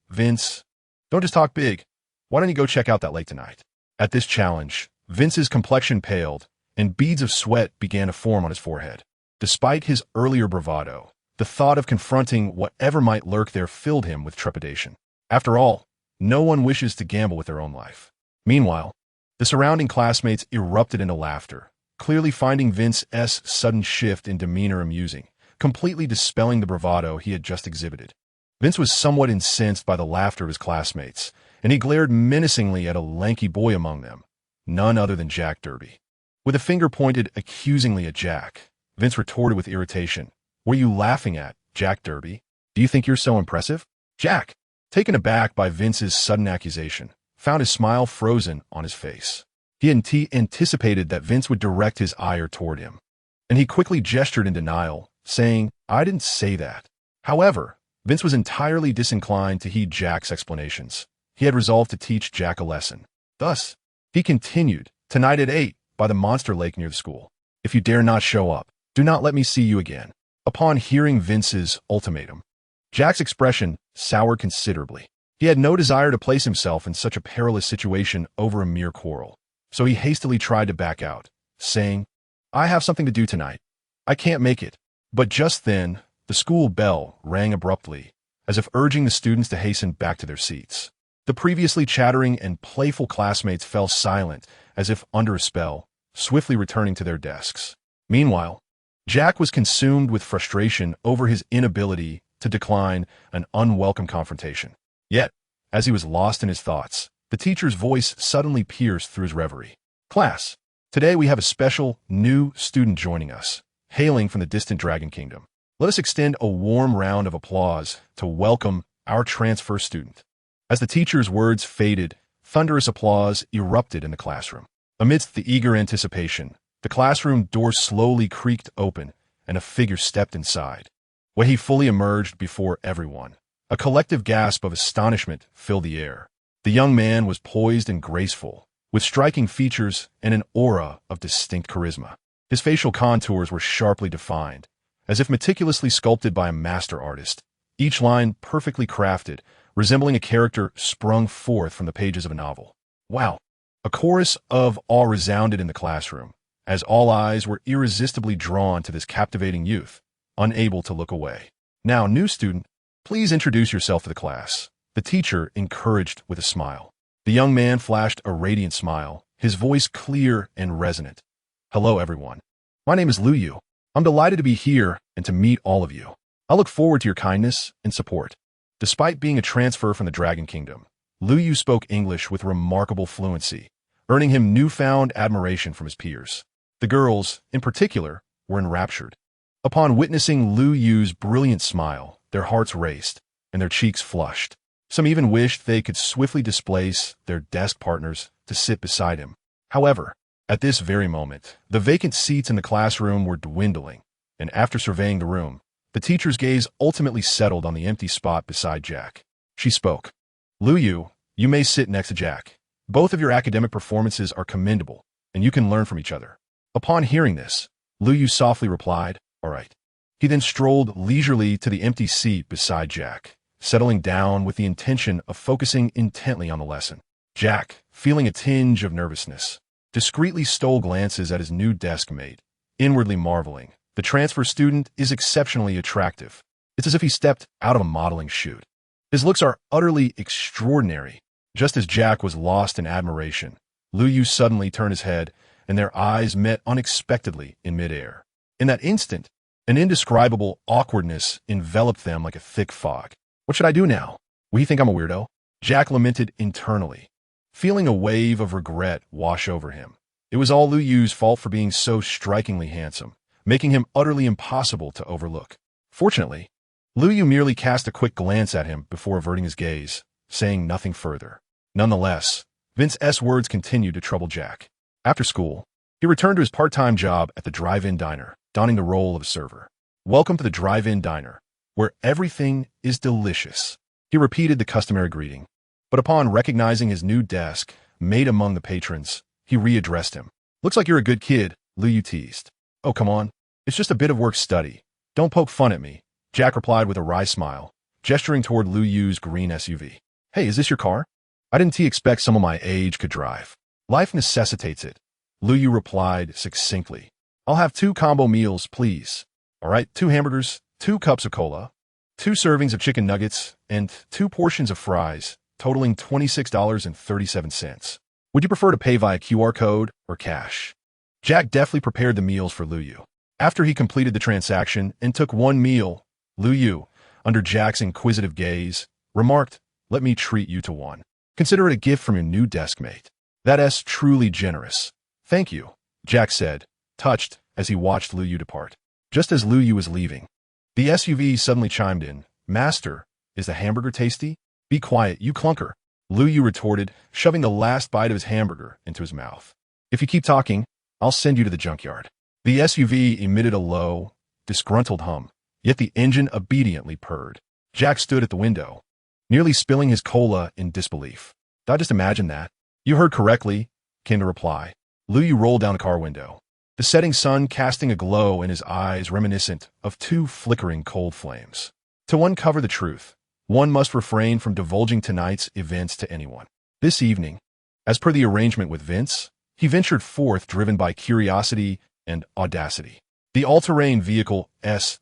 "Vince, don't just talk big. Why don't you go check out that lake tonight?" At this challenge, Vince's complexion paled, and beads of sweat began to form on his forehead. Despite his earlier bravado, the thought of confronting whatever might lurk there filled him with trepidation. After all, no one wishes to gamble with their own life. Meanwhile, the surrounding classmates erupted into laughter, clearly finding Vince's sudden shift in demeanor amusing, completely dispelling the bravado he had just exhibited. Vince was somewhat incensed by the laughter of his classmates, and he glared menacingly at a lanky boy among them, none other than Jack Derby. With a finger pointed accusingly at Jack, Vince retorted with irritation, "What are you laughing at, Jack Derby? Do you think you're so impressive?" Jack, taken aback by Vince's sudden accusation, found his smile frozen on his face. He anticipated that Vince would direct his ire toward him, and he quickly gestured in denial, saying, "I didn't say that." However, Vince was entirely disinclined to heed Jack's explanations. He had resolved to teach Jack a lesson. Thus, he continued, "Tonight at 8, by the monster lake near the school. If you dare not show up, do not let me see you again." Upon hearing Vince's ultimatum, Jack's expression soured considerably. He had no desire to place himself in such a perilous situation over a mere quarrel, so he hastily tried to back out, saying, "I have something to do tonight. I can't make it." But just then, the school bell rang abruptly, as if urging the students to hasten back to their seats. The previously chattering and playful classmates fell silent, as if under a spell, swiftly returning to their desks. Meanwhile, Jack was consumed with frustration over his inability to decline an unwelcome confrontation. Yet, as he was lost in his thoughts, the teacher's voice suddenly pierced through his reverie. "Class, today we have a special, new student joining us, hailing from the distant Dragon Kingdom. Let us extend a warm round of applause to welcome our transfer student." As the teacher's words faded, thunderous applause erupted in the classroom. Amidst the eager anticipation, the classroom door slowly creaked open, and a figure stepped inside. When he fully emerged before everyone, a collective gasp of astonishment filled the air. The young man was poised and graceful, with striking features and an aura of distinct charisma. His facial contours were sharply defined, as if meticulously sculpted by a master artist, each line perfectly crafted, resembling a character sprung forth from the pages of a novel. "Wow!" A chorus of awe resounded in the classroom, as all eyes were irresistibly drawn to this captivating youth, unable to look away. "Now, new student, please introduce yourself to the class," the teacher encouraged with a smile. The young man flashed a radiant smile, his voice clear and resonant. "Hello, everyone. My name is Luyu. I'm delighted to be here and to meet all of you. I look forward to your kindness and support." Despite being a transfer from the Dragon Kingdom, Luyu spoke English with remarkable fluency, earning him newfound admiration from his peers. The girls, in particular, were enraptured. Upon witnessing Luyu's brilliant smile, their hearts raced, and their cheeks flushed. Some even wished they could swiftly displace their desk partners to sit beside him. However, at this very moment, the vacant seats in the classroom were dwindling, and after surveying the room, the teacher's gaze ultimately settled on the empty spot beside Jack. She spoke. "Luyu, you may sit next to Jack. Both of your academic performances are commendable, and you can learn from each other." Upon hearing this, Luyu softly replied, "All right." He then strolled leisurely to the empty seat beside Jack, settling down with the intention of focusing intently on the lesson. Jack, feeling a tinge of nervousness, discreetly stole glances at his new desk mate, inwardly marveling. The transfer student is exceptionally attractive. It's as if he stepped out of a modeling shoot. His looks are utterly extraordinary. Just as Jack was lost in admiration, Luyu suddenly turned his head, and their eyes met unexpectedly in midair. In that instant, an indescribable awkwardness enveloped them like a thick fog. "What should I do now? Will he think I'm a weirdo?" Jack lamented internally, feeling a wave of regret wash over him. It was all Luyu's fault for being so strikingly handsome, making him utterly impossible to overlook. Fortunately, Lu Yu merely cast a quick glance at him before averting his gaze, saying nothing further. Nonetheless, Vince's words continued to trouble Jack. After school, he returned to his part-time job at the drive-in diner, donning the role of a server. "Welcome to the drive-in diner, where everything is delicious." He repeated the customary greeting, but upon recognizing his new desk, made among the patrons, he readdressed him. "Looks like you're a good kid," Lu Yu teased. "Oh, come on. It's just a bit of work study. Don't poke fun at me," Jack replied with a wry smile, gesturing toward Lu Yu's green SUV. "Hey, is this your car? I didn't expect someone my age could drive." "Life necessitates it," Lu Yu replied succinctly. "I'll have 2 combo meals, please." "All right, 2 hamburgers, 2 cups of cola, 2 servings of chicken nuggets, and 2 portions of fries, totaling $26.37. Would you prefer to pay via QR code or cash?" Jack deftly prepared the meals for Lu Yu. After he completed the transaction and took 1 meal, Lu Yu, under Jack's inquisitive gaze, remarked, "Let me treat you to one. Consider it a gift from your new deskmate." "That's truly generous." "Thank you," Jack said, touched as he watched Lu Yu depart. Just as Lu Yu was leaving, the SUV suddenly chimed in. "Master, is the hamburger tasty?" "Be quiet, you clunker," Lu Yu retorted, shoving the last bite of his hamburger into his mouth. "If you keep talking, I'll send you to the junkyard." The SUV emitted a low, disgruntled hum, yet the engine obediently purred. Jack stood at the window, nearly spilling his cola in disbelief. "Did I just imagine that?" "You heard correctly," came the reply. Lu Yu rolled down the car window, the setting sun casting a glow in his eyes reminiscent of 2 flickering cold flames. To uncover the truth, one must refrain from divulging tonight's events to anyone. This evening, as per the arrangement with Vince, he ventured forth driven by curiosity and audacity. The all-terrain vehicle's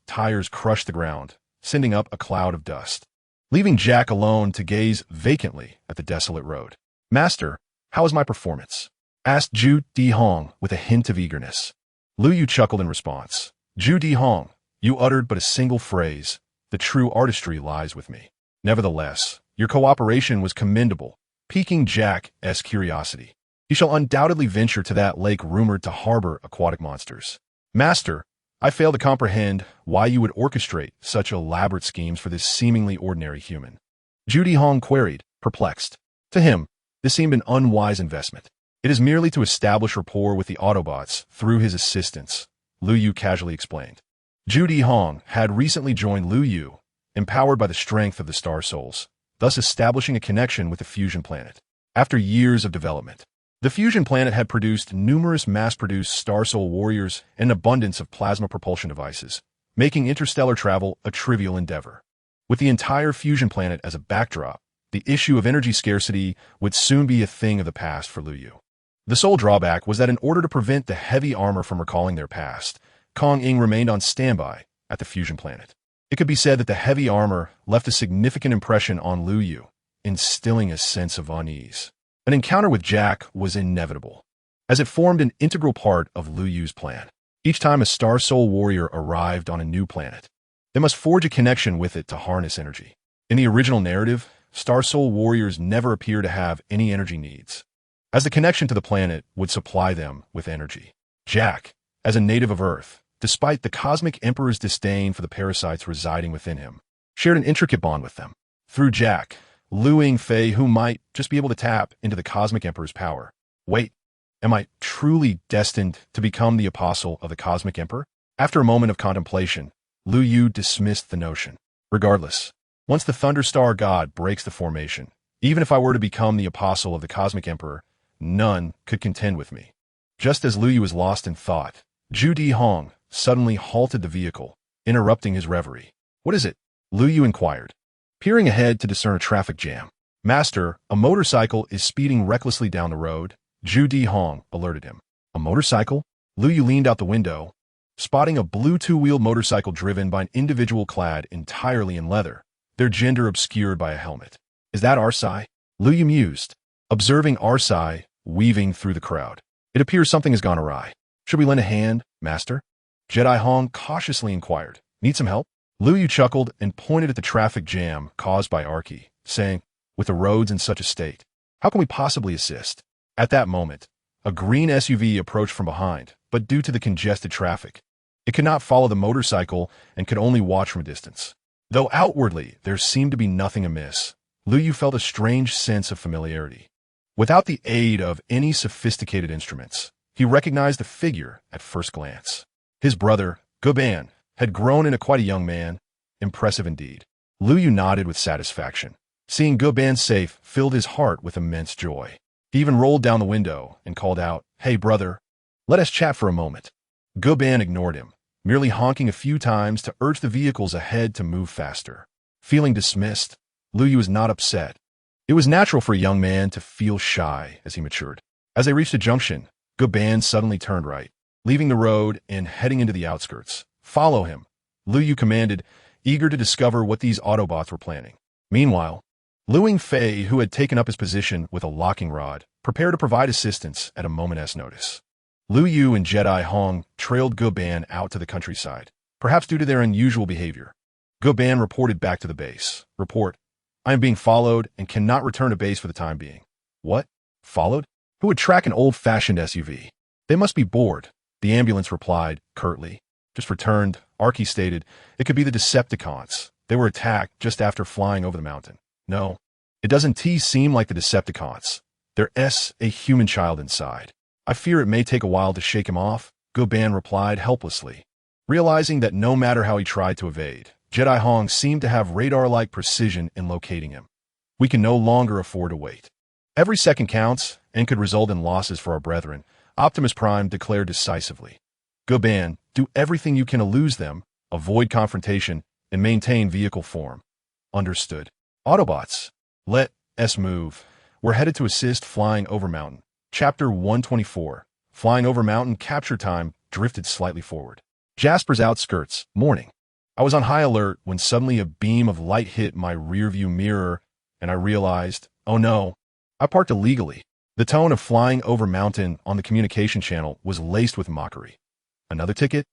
tires crushed the ground, sending up a cloud of dust, leaving Jack alone to gaze vacantly at the desolate road. "Master, how is my performance?" asked Zhu Dihong with a hint of eagerness. Lu Yu chuckled in response. "Zhu Dihong, you uttered but a single phrase. The true artistry lies with me." "Nevertheless, your cooperation was commendable," piquing Jack's curiosity. "You shall undoubtedly venture to that lake rumored to harbor aquatic monsters." "Master, I fail to comprehend why you would orchestrate such elaborate schemes for this seemingly ordinary human," Zhu Dihong queried, perplexed. To him, this seemed an unwise investment. "It is merely to establish rapport with the Autobots through his assistance," Lu Yu casually explained. Zhu Dihong had recently joined Lu Yu, empowered by the strength of the Star Souls, thus establishing a connection with the fusion planet. After years of development, the fusion planet had produced numerous mass-produced Star Soul warriors and an abundance of plasma propulsion devices, making interstellar travel a trivial endeavor. With the entire fusion planet as a backdrop, the issue of energy scarcity would soon be a thing of the past for Lu Yu. The sole drawback was that in order to prevent the heavy armor from recalling their past, Kong Ing remained on standby at the fusion planet. It could be said that the heavy armor left a significant impression on Lu Yu, instilling a sense of unease. An encounter with Jack was inevitable, as it formed an integral part of Lu Yu's plan. Each time a Star Soul warrior arrived on a new planet, they must forge a connection with it to harness energy. In the original narrative, Star Soul warriors never appear to have any energy needs, as the connection to the planet would supply them with energy. Jack, as a native of Earth, despite the Cosmic Emperor's disdain for the parasites residing within him, shared an intricate bond with them. Through Jack, Lu Ing Fei, who might just be able to tap into the Cosmic Emperor's power. Wait, am I truly destined to become the apostle of the Cosmic Emperor? After a moment of contemplation, Lu Yu dismissed the notion. Regardless, once the Thunderstar God breaks the formation, even if I were to become the apostle of the Cosmic Emperor, none could contend with me. Just as Lu Yu was lost in thought, Zhu Dihong suddenly halted the vehicle, interrupting his reverie. "What is it?" Lu Yu inquired, peering ahead to discern a traffic jam. "Master, a motorcycle is speeding recklessly down the road," Zhu Dihong alerted him. "A motorcycle?" Lu Yu leaned out the window, spotting a blue 2-wheeled motorcycle driven by an individual clad entirely in leather, their gender obscured by a helmet. "Is that Arsai?" Lu Yu mused, observing Arsai weaving through the crowd. "It appears something has gone awry. Should we lend a hand, Master?" Jedi Hong cautiously inquired. "Need some help?" Lu Yu chuckled and pointed at the traffic jam caused by Arky, saying, "With the roads in such a state, how can we possibly assist?" At that moment, a green SUV approached from behind, but due to the congested traffic, It could not follow the motorcycle and could only watch from a distance. Though outwardly there seemed to be nothing amiss, Luyu felt a strange sense of familiarity. Without the aid of any sophisticated instruments, he recognized the figure at first glance. His brother, Goban, had grown into quite a young man, impressive indeed. Luyu nodded with satisfaction. Seeing Goban safe filled his heart with immense joy. He even rolled down the window and called out, "Hey, brother, let us chat for a moment." Goban ignored him, merely honking a few times to urge the vehicles ahead to move faster. Feeling dismissed, Luyu was not upset. It was natural for a young man to feel shy as he matured. As they reached a junction, Goban suddenly turned right, leaving the road and heading into the outskirts. "Follow him," Luyu commanded, eager to discover what these Autobots were planning. Meanwhile, Luing Fei, who had taken up his position with a locking rod, prepared to provide assistance at a moment's notice. Lu Yu and Jedi Hong trailed Goban out to the countryside, perhaps due to their unusual behavior. Goban reported back to the base. "Report. I am being followed and cannot return to base for the time being." "What? Followed? Who would track an old-fashioned SUV? They must be bored," the ambulance replied curtly. "Just returned," Arky stated. "It could be the Decepticons. They were attacked just after flying over the mountain." "No, it doesn't seem like the Decepticons. There's a human child inside. I fear it may take a while to shake him off," Goban replied helplessly. Realizing that no matter how he tried to evade, Jedi Hong seemed to have radar-like precision in locating him. "We can no longer afford to wait. Every second counts and could result in losses for our brethren," Optimus Prime declared decisively. "Goban, do everything you can to lose them, avoid confrontation, and maintain vehicle form." "Understood." Autobots, let's move. We're headed to assist flying over mountain. Chapter 124. Flying over mountain. Capture time drifted slightly forward. Jasper's outskirts. Morning. I was on high alert when suddenly a beam of light hit my rearview mirror, and I realized, oh no, I parked illegally. The tone of flying over mountain on the communication channel was laced with mockery. "Another ticket?"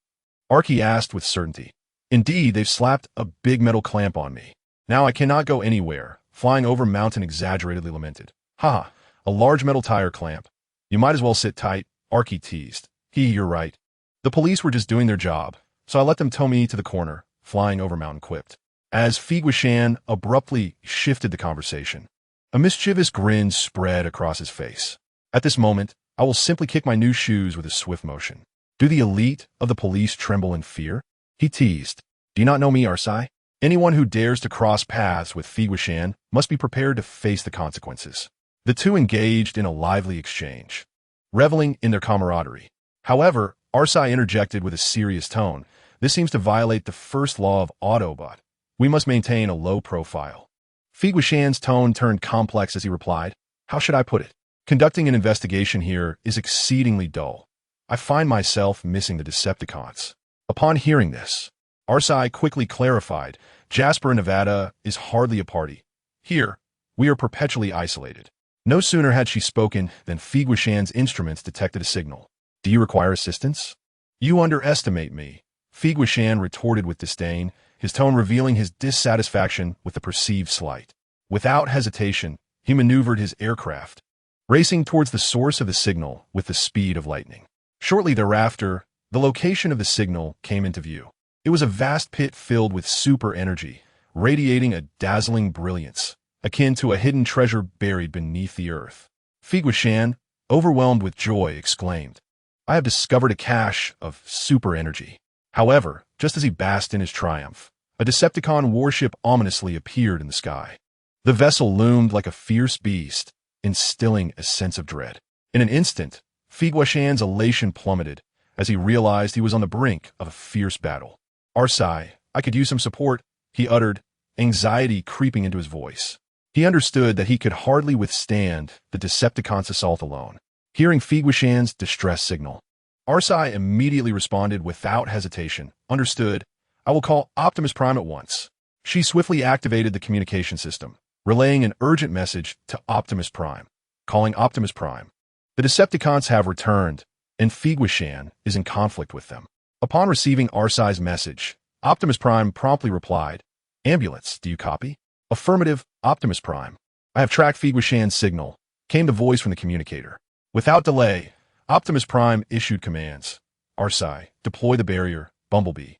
Arky asked with certainty. "Indeed, they've slapped a big metal clamp on me. Now I cannot go anywhere," flying over mountain exaggeratedly lamented. "Ha, a large metal tire clamp. You might as well sit tight," Arky teased. You're right. The police were just doing their job, so I let them tow me to the corner," flying over mountain quipped. As Feiguishan abruptly shifted the conversation, a mischievous grin spread across his face. "At this moment, I will simply kick my new shoes with a swift motion. Do the elite of the police tremble in fear?" He teased. "Do you not know me, Arsai? Anyone who dares to cross paths with Feiguishan must be prepared to face the consequences." The two engaged in a lively exchange, reveling in their camaraderie. However, Arsai interjected with a serious tone. "This seems to violate the first law of Autobot. We must maintain a low profile." Feiguishan's tone turned complex as he replied, "How should I put it? Conducting an investigation here is exceedingly dull. I find myself missing the Decepticons." Upon hearing this, Arsai quickly clarified, "Jasper and Nevada is hardly a party. Here, we are perpetually isolated." No sooner had she spoken than Feiguishan's instruments detected a signal. "Do you require assistance?" "You underestimate me," Feiguishan retorted with disdain, his tone revealing his dissatisfaction with the perceived slight. Without hesitation, he maneuvered his aircraft, racing towards the source of the signal with the speed of lightning. Shortly thereafter, the location of the signal came into view. It was a vast pit filled with super energy, radiating a dazzling brilliance, akin to a hidden treasure buried beneath the earth. Feiguishan, overwhelmed with joy, exclaimed, "I have discovered a cache of super energy." However, just as he basked in his triumph, a Decepticon warship ominously appeared in the sky. The vessel loomed like a fierce beast, instilling a sense of dread. In an instant, Feiguishan's elation plummeted as he realized he was on the brink of a fierce battle. "Arsai, I could use some support," he uttered, anxiety creeping into his voice. He understood that he could hardly withstand the Decepticons' assault alone. Hearing Feiguishan's distress signal, Arsai immediately responded without hesitation. "Understood. I will call Optimus Prime at once." She swiftly activated the communication system, relaying an urgent message to Optimus Prime. Calling Optimus Prime. "The Decepticons have returned, and Feiguishan is in conflict with them." Upon receiving Arsai's message, Optimus Prime promptly replied, "Ambulance, do you copy?" "Affirmative, Optimus Prime. I have tracked Feiguishan's signal," came the voice from the communicator. Without delay, Optimus Prime issued commands. "Arsai, deploy the barrier. Bumblebee.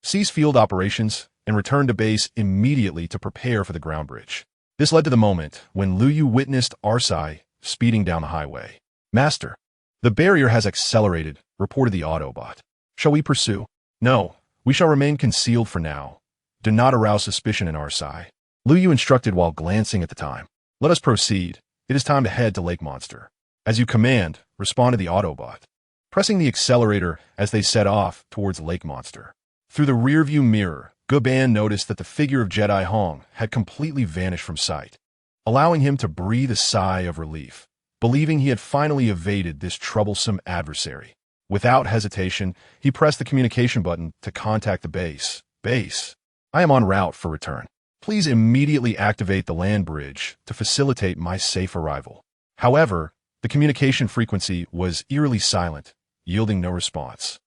Cease field operations and return to base immediately to prepare for the ground bridge. This led to the moment when Luyu witnessed Arsai speeding down the highway. Master, the barrier has accelerated, reported the Autobot. Shall we pursue? No, we shall remain concealed for now. Do not arouse suspicion in Arsai. Luyu instructed while glancing at the time. Let us proceed. It is time to head to Lake Monster. As you command, responded the Autobot, pressing the accelerator as they set off towards Lake Monster. Through the rearview mirror, Guban noticed that the figure of Jedi Hong had completely vanished from sight, allowing him to breathe a sigh of relief, believing he had finally evaded this troublesome adversary. Without hesitation, he pressed the communication button to contact the base. Base, I am en route for return. Please immediately activate the land bridge to facilitate my safe arrival. However, the communication frequency was eerily silent, yielding no response.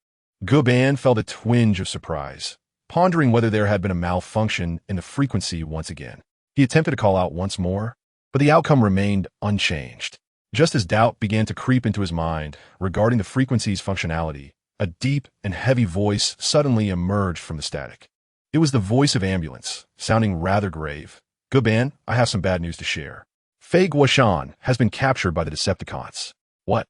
Guban felt a twinge of surprise, pondering whether there had been a malfunction in the frequency once again. He attempted to call out once more, but the outcome remained unchanged. Just as doubt began to creep into his mind regarding the frequency's functionality, a deep and heavy voice suddenly emerged from the static. It was the voice of Ambulance, sounding rather grave. Guban, I have some bad news to share. Fei Guoshan has been captured by the Decepticons. What?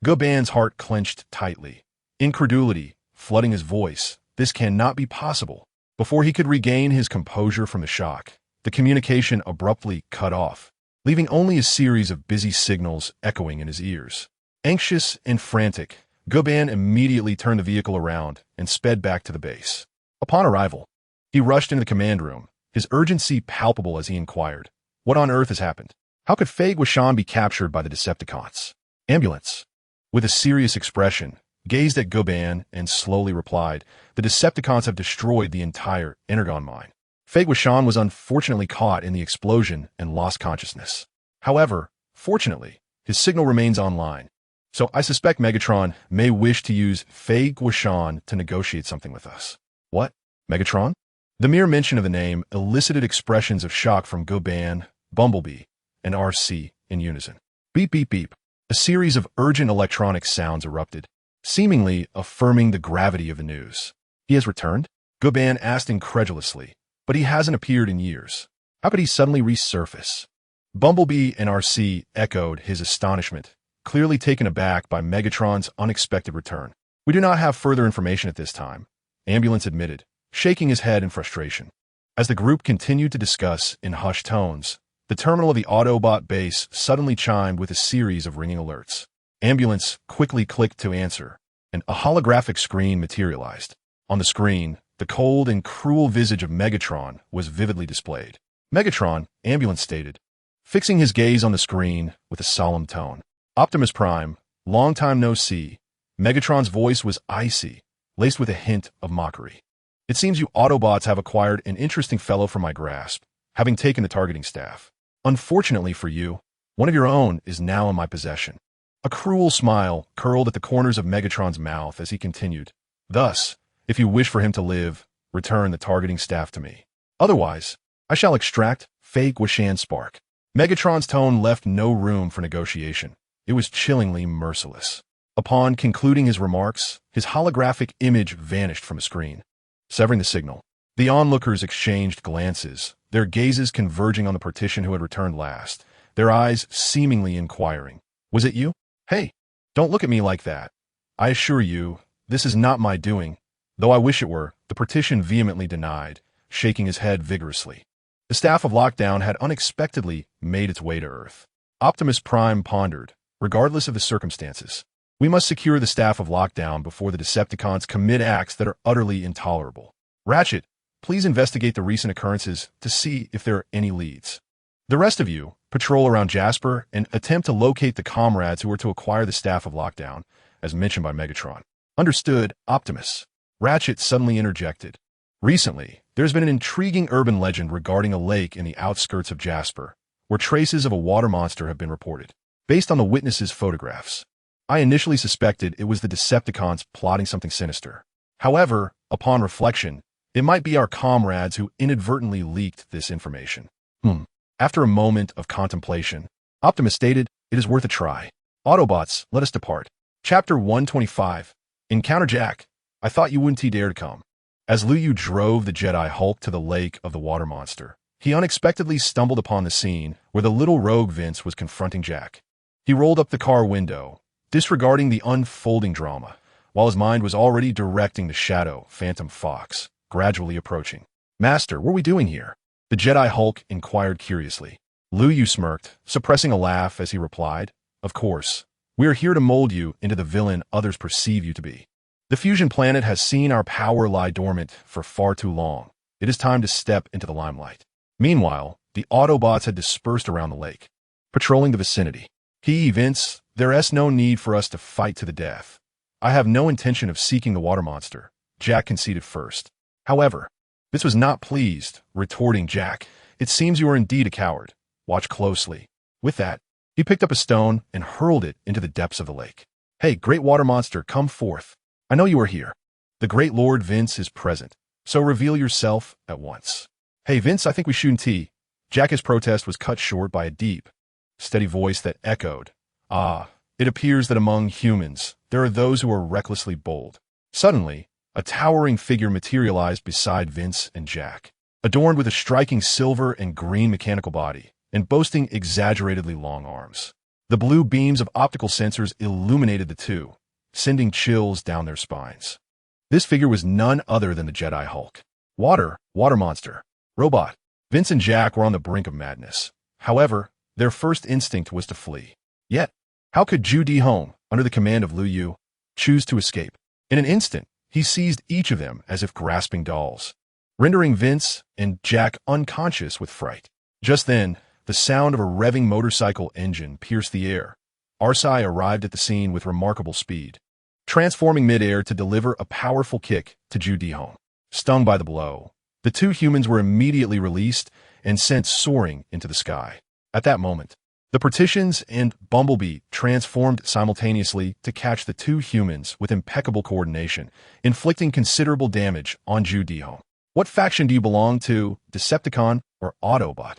Guban's heart clenched tightly. Incredulity flooding his voice. This cannot be possible. Before he could regain his composure from the shock, the communication abruptly cut off, leaving only a series of busy signals echoing in his ears. Anxious and frantic, Guban immediately turned the vehicle around and sped back to the base. Upon arrival, he rushed into the command room, his urgency palpable as he inquired, what on earth has happened? How could Fei Guoshan be captured by the Decepticons? Ambulance, with a serious expression, gazed at Guban and slowly replied, the Decepticons have destroyed the entire Energon mine. Fei Guoshan was unfortunately caught in the explosion and lost consciousness. However, fortunately, his signal remains online, so I suspect Megatron may wish to use Fei Guoshan to negotiate something with us. What? Megatron? The mere mention of the name elicited expressions of shock from Guban, Bumblebee, and RC in unison. Beep, beep, beep. A series of urgent electronic sounds erupted, seemingly affirming the gravity of the news. He has returned? Guban asked incredulously, but he hasn't appeared in years. How could he suddenly resurface? Bumblebee and RC echoed his astonishment, clearly taken aback by Megatron's unexpected return. We do not have further information at this time, Ambulance admitted, shaking his head in frustration. As the group continued to discuss in hushed tones, the terminal of the Autobot base suddenly chimed with a series of ringing alerts. Ambulance quickly clicked to answer, and a holographic screen materialized. On the screen, the cold and cruel visage of Megatron was vividly displayed. Megatron, Ambulance stated, fixing his gaze on the screen with a solemn tone. Optimus Prime, long time no see. Megatron's voice was icy, laced with a hint of mockery. It seems you Autobots have acquired an interesting fellow from my grasp, having taken the targeting staff. Unfortunately for you, one of your own is now in my possession. A cruel smile curled at the corners of Megatron's mouth as he continued. Thus, if you wish for him to live, return the targeting staff to me. Otherwise, I shall extract Fei Guoshan's spark. Megatron's tone left no room for negotiation. It was chillingly merciless. Upon concluding his remarks, his holographic image vanished from the screen, severing the signal. The onlookers exchanged glances, their gazes converging on the partition who had returned last, their eyes seemingly inquiring. Was it you? Hey, don't look at me like that. I assure you, this is not my doing, though I wish it were, the partition vehemently denied, shaking his head vigorously. The staff of lockdown had unexpectedly made its way to Earth. Optimus Prime pondered, regardless of the circumstances. We must secure the staff of lockdown before the Decepticons commit acts that are utterly intolerable. Ratchet, please investigate the recent occurrences to see if there are any leads. The rest of you, patrol around Jasper and attempt to locate the comrades who are to acquire the staff of lockdown, as mentioned by Megatron. Understood, Optimus. Ratchet suddenly interjected. Recently, there's been an intriguing urban legend regarding a lake in the outskirts of Jasper, where traces of a water monster have been reported. Based on the witnesses' photographs, I initially suspected it was the Decepticons plotting something sinister. However, upon reflection, it might be our comrades who inadvertently leaked this information. After a moment of contemplation, Optimus stated, it is worth a try. Autobots, let us depart. Chapter 125. Encounter Jack. I thought you wouldn't dare to come. As Liu Yu drove the Jedi Hulk to the lake of the water monster, he unexpectedly stumbled upon the scene where the little rogue Vince was confronting Jack. He rolled up the car window, disregarding the unfolding drama, while his mind was already directing the shadow, Phantom Fox, gradually approaching. Master, what are we doing here? The Jedi Hulk inquired curiously. Liu Yu smirked, suppressing a laugh as he replied, Of course. We are here to mold you into the villain others perceive you to be. The fusion planet has seen our power lie dormant for far too long. It is time to step into the limelight. Meanwhile, the Autobots had dispersed around the lake, patrolling the vicinity. Vince, there is no need for us to fight to the death. I have no intention of seeking the water monster, Jack conceded first. However, Vince was not pleased, retorting, Jack, it seems you are indeed a coward. Watch closely. With that, he picked up a stone and hurled it into the depths of the lake. Hey, great water monster, come forth. I know you are here. The great Lord Vince is present, so reveal yourself at once. Hey, Vince, I think we should tea. Jack's protest was cut short by a deep, steady voice that echoed, it appears that among humans, there are those who are recklessly bold. Suddenly, a towering figure materialized beside Vince and Jack, adorned with a striking silver and green mechanical body, and boasting exaggeratedly long arms. The blue beams of optical sensors illuminated the two, sending chills down their spines. This figure was none other than the Jedi Hulk. Water monster, robot. Vince and Jack were on the brink of madness. However, their first instinct was to flee. Yet, how could Zhu Dihong, under the command of Liu Yu, choose to escape? In an instant, he seized each of them as if grasping dolls, rendering Vince and Jack unconscious with fright. Just then, the sound of a revving motorcycle engine pierced the air. Arsai arrived at the scene with remarkable speed, transforming midair to deliver a powerful kick to Zhu Dihong. Stung by the blow, the two humans were immediately released and sent soaring into the sky. At that moment, the Partitions and Bumblebee transformed simultaneously to catch the two humans with impeccable coordination, inflicting considerable damage on Zhu Dihong. What faction do you belong to, Decepticon or Autobot?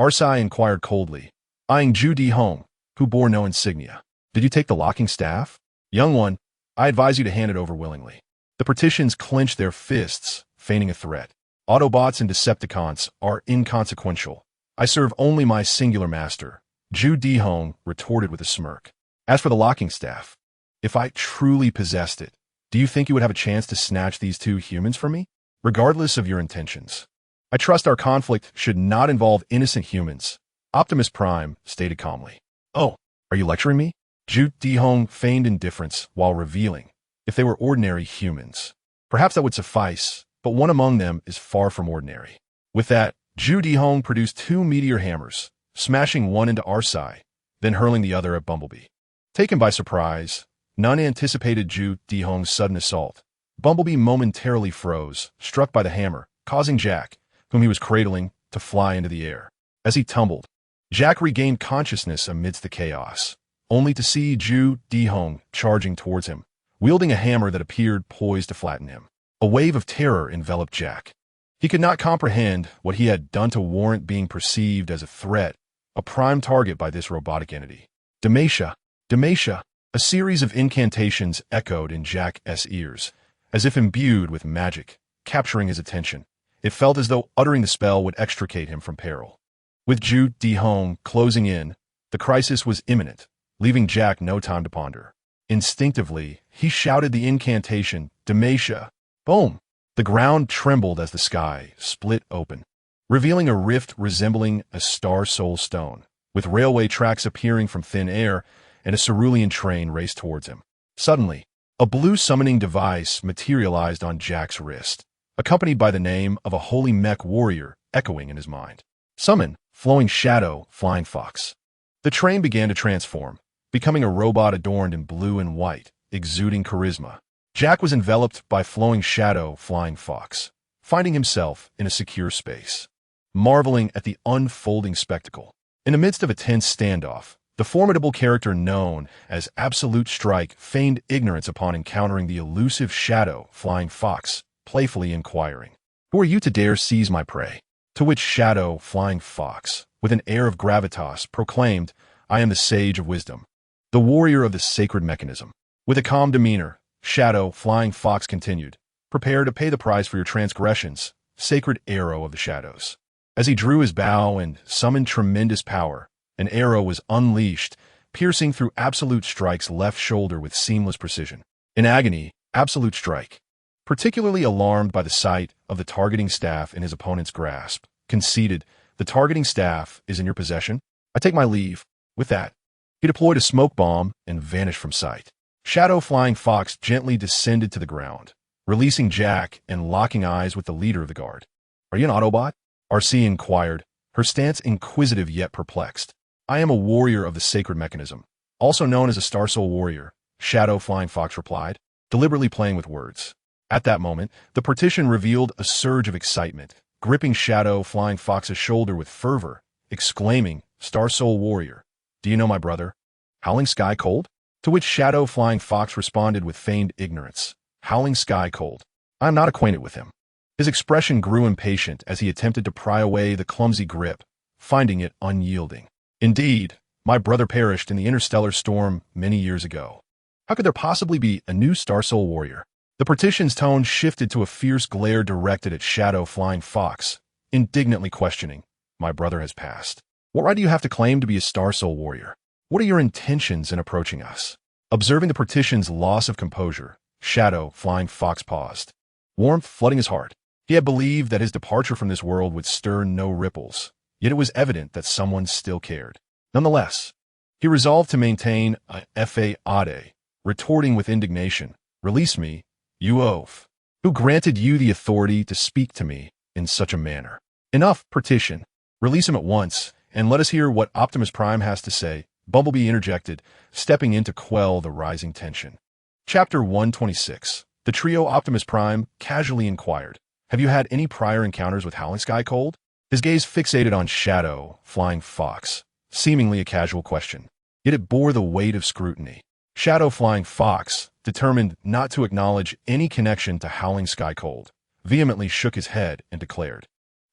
Arsai inquired coldly, eyeing Zhu Dihong, who bore no insignia. Did you take the locking staff? Young one, I advise you to hand it over willingly. The Partitions clenched their fists, feigning a threat. Autobots and Decepticons are inconsequential. I serve only my singular master, Zhu Dihong retorted with a smirk. As for the locking staff, if I truly possessed it, do you think you would have a chance to snatch these two humans from me? Regardless of your intentions, I trust our conflict should not involve innocent humans, Optimus Prime stated calmly. Oh, are you lecturing me? Zhu Dihong feigned indifference while revealing, if they were ordinary humans, perhaps that would suffice, but one among them is far from ordinary. With that, Zhu Dihong produced two meteor hammers, smashing one into Arsai, then hurling the other at Bumblebee. Taken by surprise, none anticipated Zhu Dihong's sudden assault. Bumblebee momentarily froze, struck by the hammer, causing Jack, whom he was cradling, to fly into the air. As he tumbled, Jack regained consciousness amidst the chaos, only to see Zhu Dihong charging towards him, wielding a hammer that appeared poised to flatten him. A wave of terror enveloped Jack. He could not comprehend what he had done to warrant being perceived as a threat, a prime target by this robotic entity. Demacia, Demacia, a series of incantations echoed in Jack's ears, as if imbued with magic, capturing his attention. It felt as though uttering the spell would extricate him from peril. With Zhu Dihong closing in, the crisis was imminent, leaving Jack no time to ponder. Instinctively, he shouted the incantation, Demacia. Boom! The ground trembled as the sky split open, revealing a rift resembling a star soul stone, with railway tracks appearing from thin air, and a cerulean train raced towards him. Suddenly, a blue summoning device materialized on Jack's wrist, accompanied by the name of a holy mech warrior echoing in his mind. Summon, flowing shadow, flying fox. The train began to transform, becoming a robot adorned in blue and white, exuding charisma. Jack was enveloped by flowing shadow, flying fox, finding himself in a secure space, marveling at the unfolding spectacle. In the midst of a tense standoff, the formidable character known as Absolute Strike feigned ignorance upon encountering the elusive shadow, flying fox, playfully inquiring, "Who are you to dare seize my prey?" To which Shadow, Flying Fox, with an air of gravitas, proclaimed, "I am the Sage of Wisdom, the warrior of the sacred mechanism." With a calm demeanor, Shadow, Flying Fox continued. Prepare to pay the price for your transgressions, sacred arrow of the shadows. As he drew his bow and summoned tremendous power, an arrow was unleashed, piercing through Absolute Strike's left shoulder with seamless precision. In agony, Absolute Strike, particularly alarmed by the sight of the targeting staff in his opponent's grasp, conceded, "The targeting staff is in your possession. I take my leave." With that, he deployed a smoke bomb and vanished from sight. Shadow, Flying Fox gently descended to the ground, releasing Jack and locking eyes with the leader of the guard. "Are you an Autobot?" RC inquired, her stance inquisitive yet perplexed. "I am a warrior of the sacred mechanism, also known as a Star Soul warrior," Shadow, Flying Fox replied, deliberately playing with words. At that moment, the partition revealed a surge of excitement, gripping Shadow, Flying Fox's shoulder with fervor, exclaiming, "Star Soul warrior, do you know my brother, Howling Skycold?" To which Shadow, Flying Fox responded with feigned ignorance, "Howling Skycold. I am not acquainted with him." His expression grew impatient as he attempted to pry away the clumsy grip, finding it unyielding. "Indeed, my brother perished in the interstellar storm many years ago. How could there possibly be a new Star Soul warrior?" The partition's tone shifted to a fierce glare directed at Shadow, Flying Fox, indignantly questioning, "My brother has passed. What right do you have to claim to be a Star Soul warrior? What are your intentions in approaching us?" Observing the partition's loss of composure, Shadow, Flying Fox paused, warmth flooding his heart. He had believed that his departure from this world would stir no ripples, yet it was evident that someone still cared. Nonetheless, he resolved to maintain a fa ade, retorting with indignation, "Release me, you oaf. Who granted you the authority to speak to me in such a manner?" "Enough, partition. Release him at once, and let us hear what Optimus Prime has to say," Bumblebee interjected, stepping in to quell the rising tension. Chapter 126. The trio Optimus Prime casually inquired, "Have you had any prior encounters with Howling Skycold?" His gaze fixated on Shadow, Flying Fox, seemingly a casual question, yet it bore the weight of scrutiny. Shadow, Flying Fox, determined not to acknowledge any connection to Howling Skycold, vehemently shook his head and declared,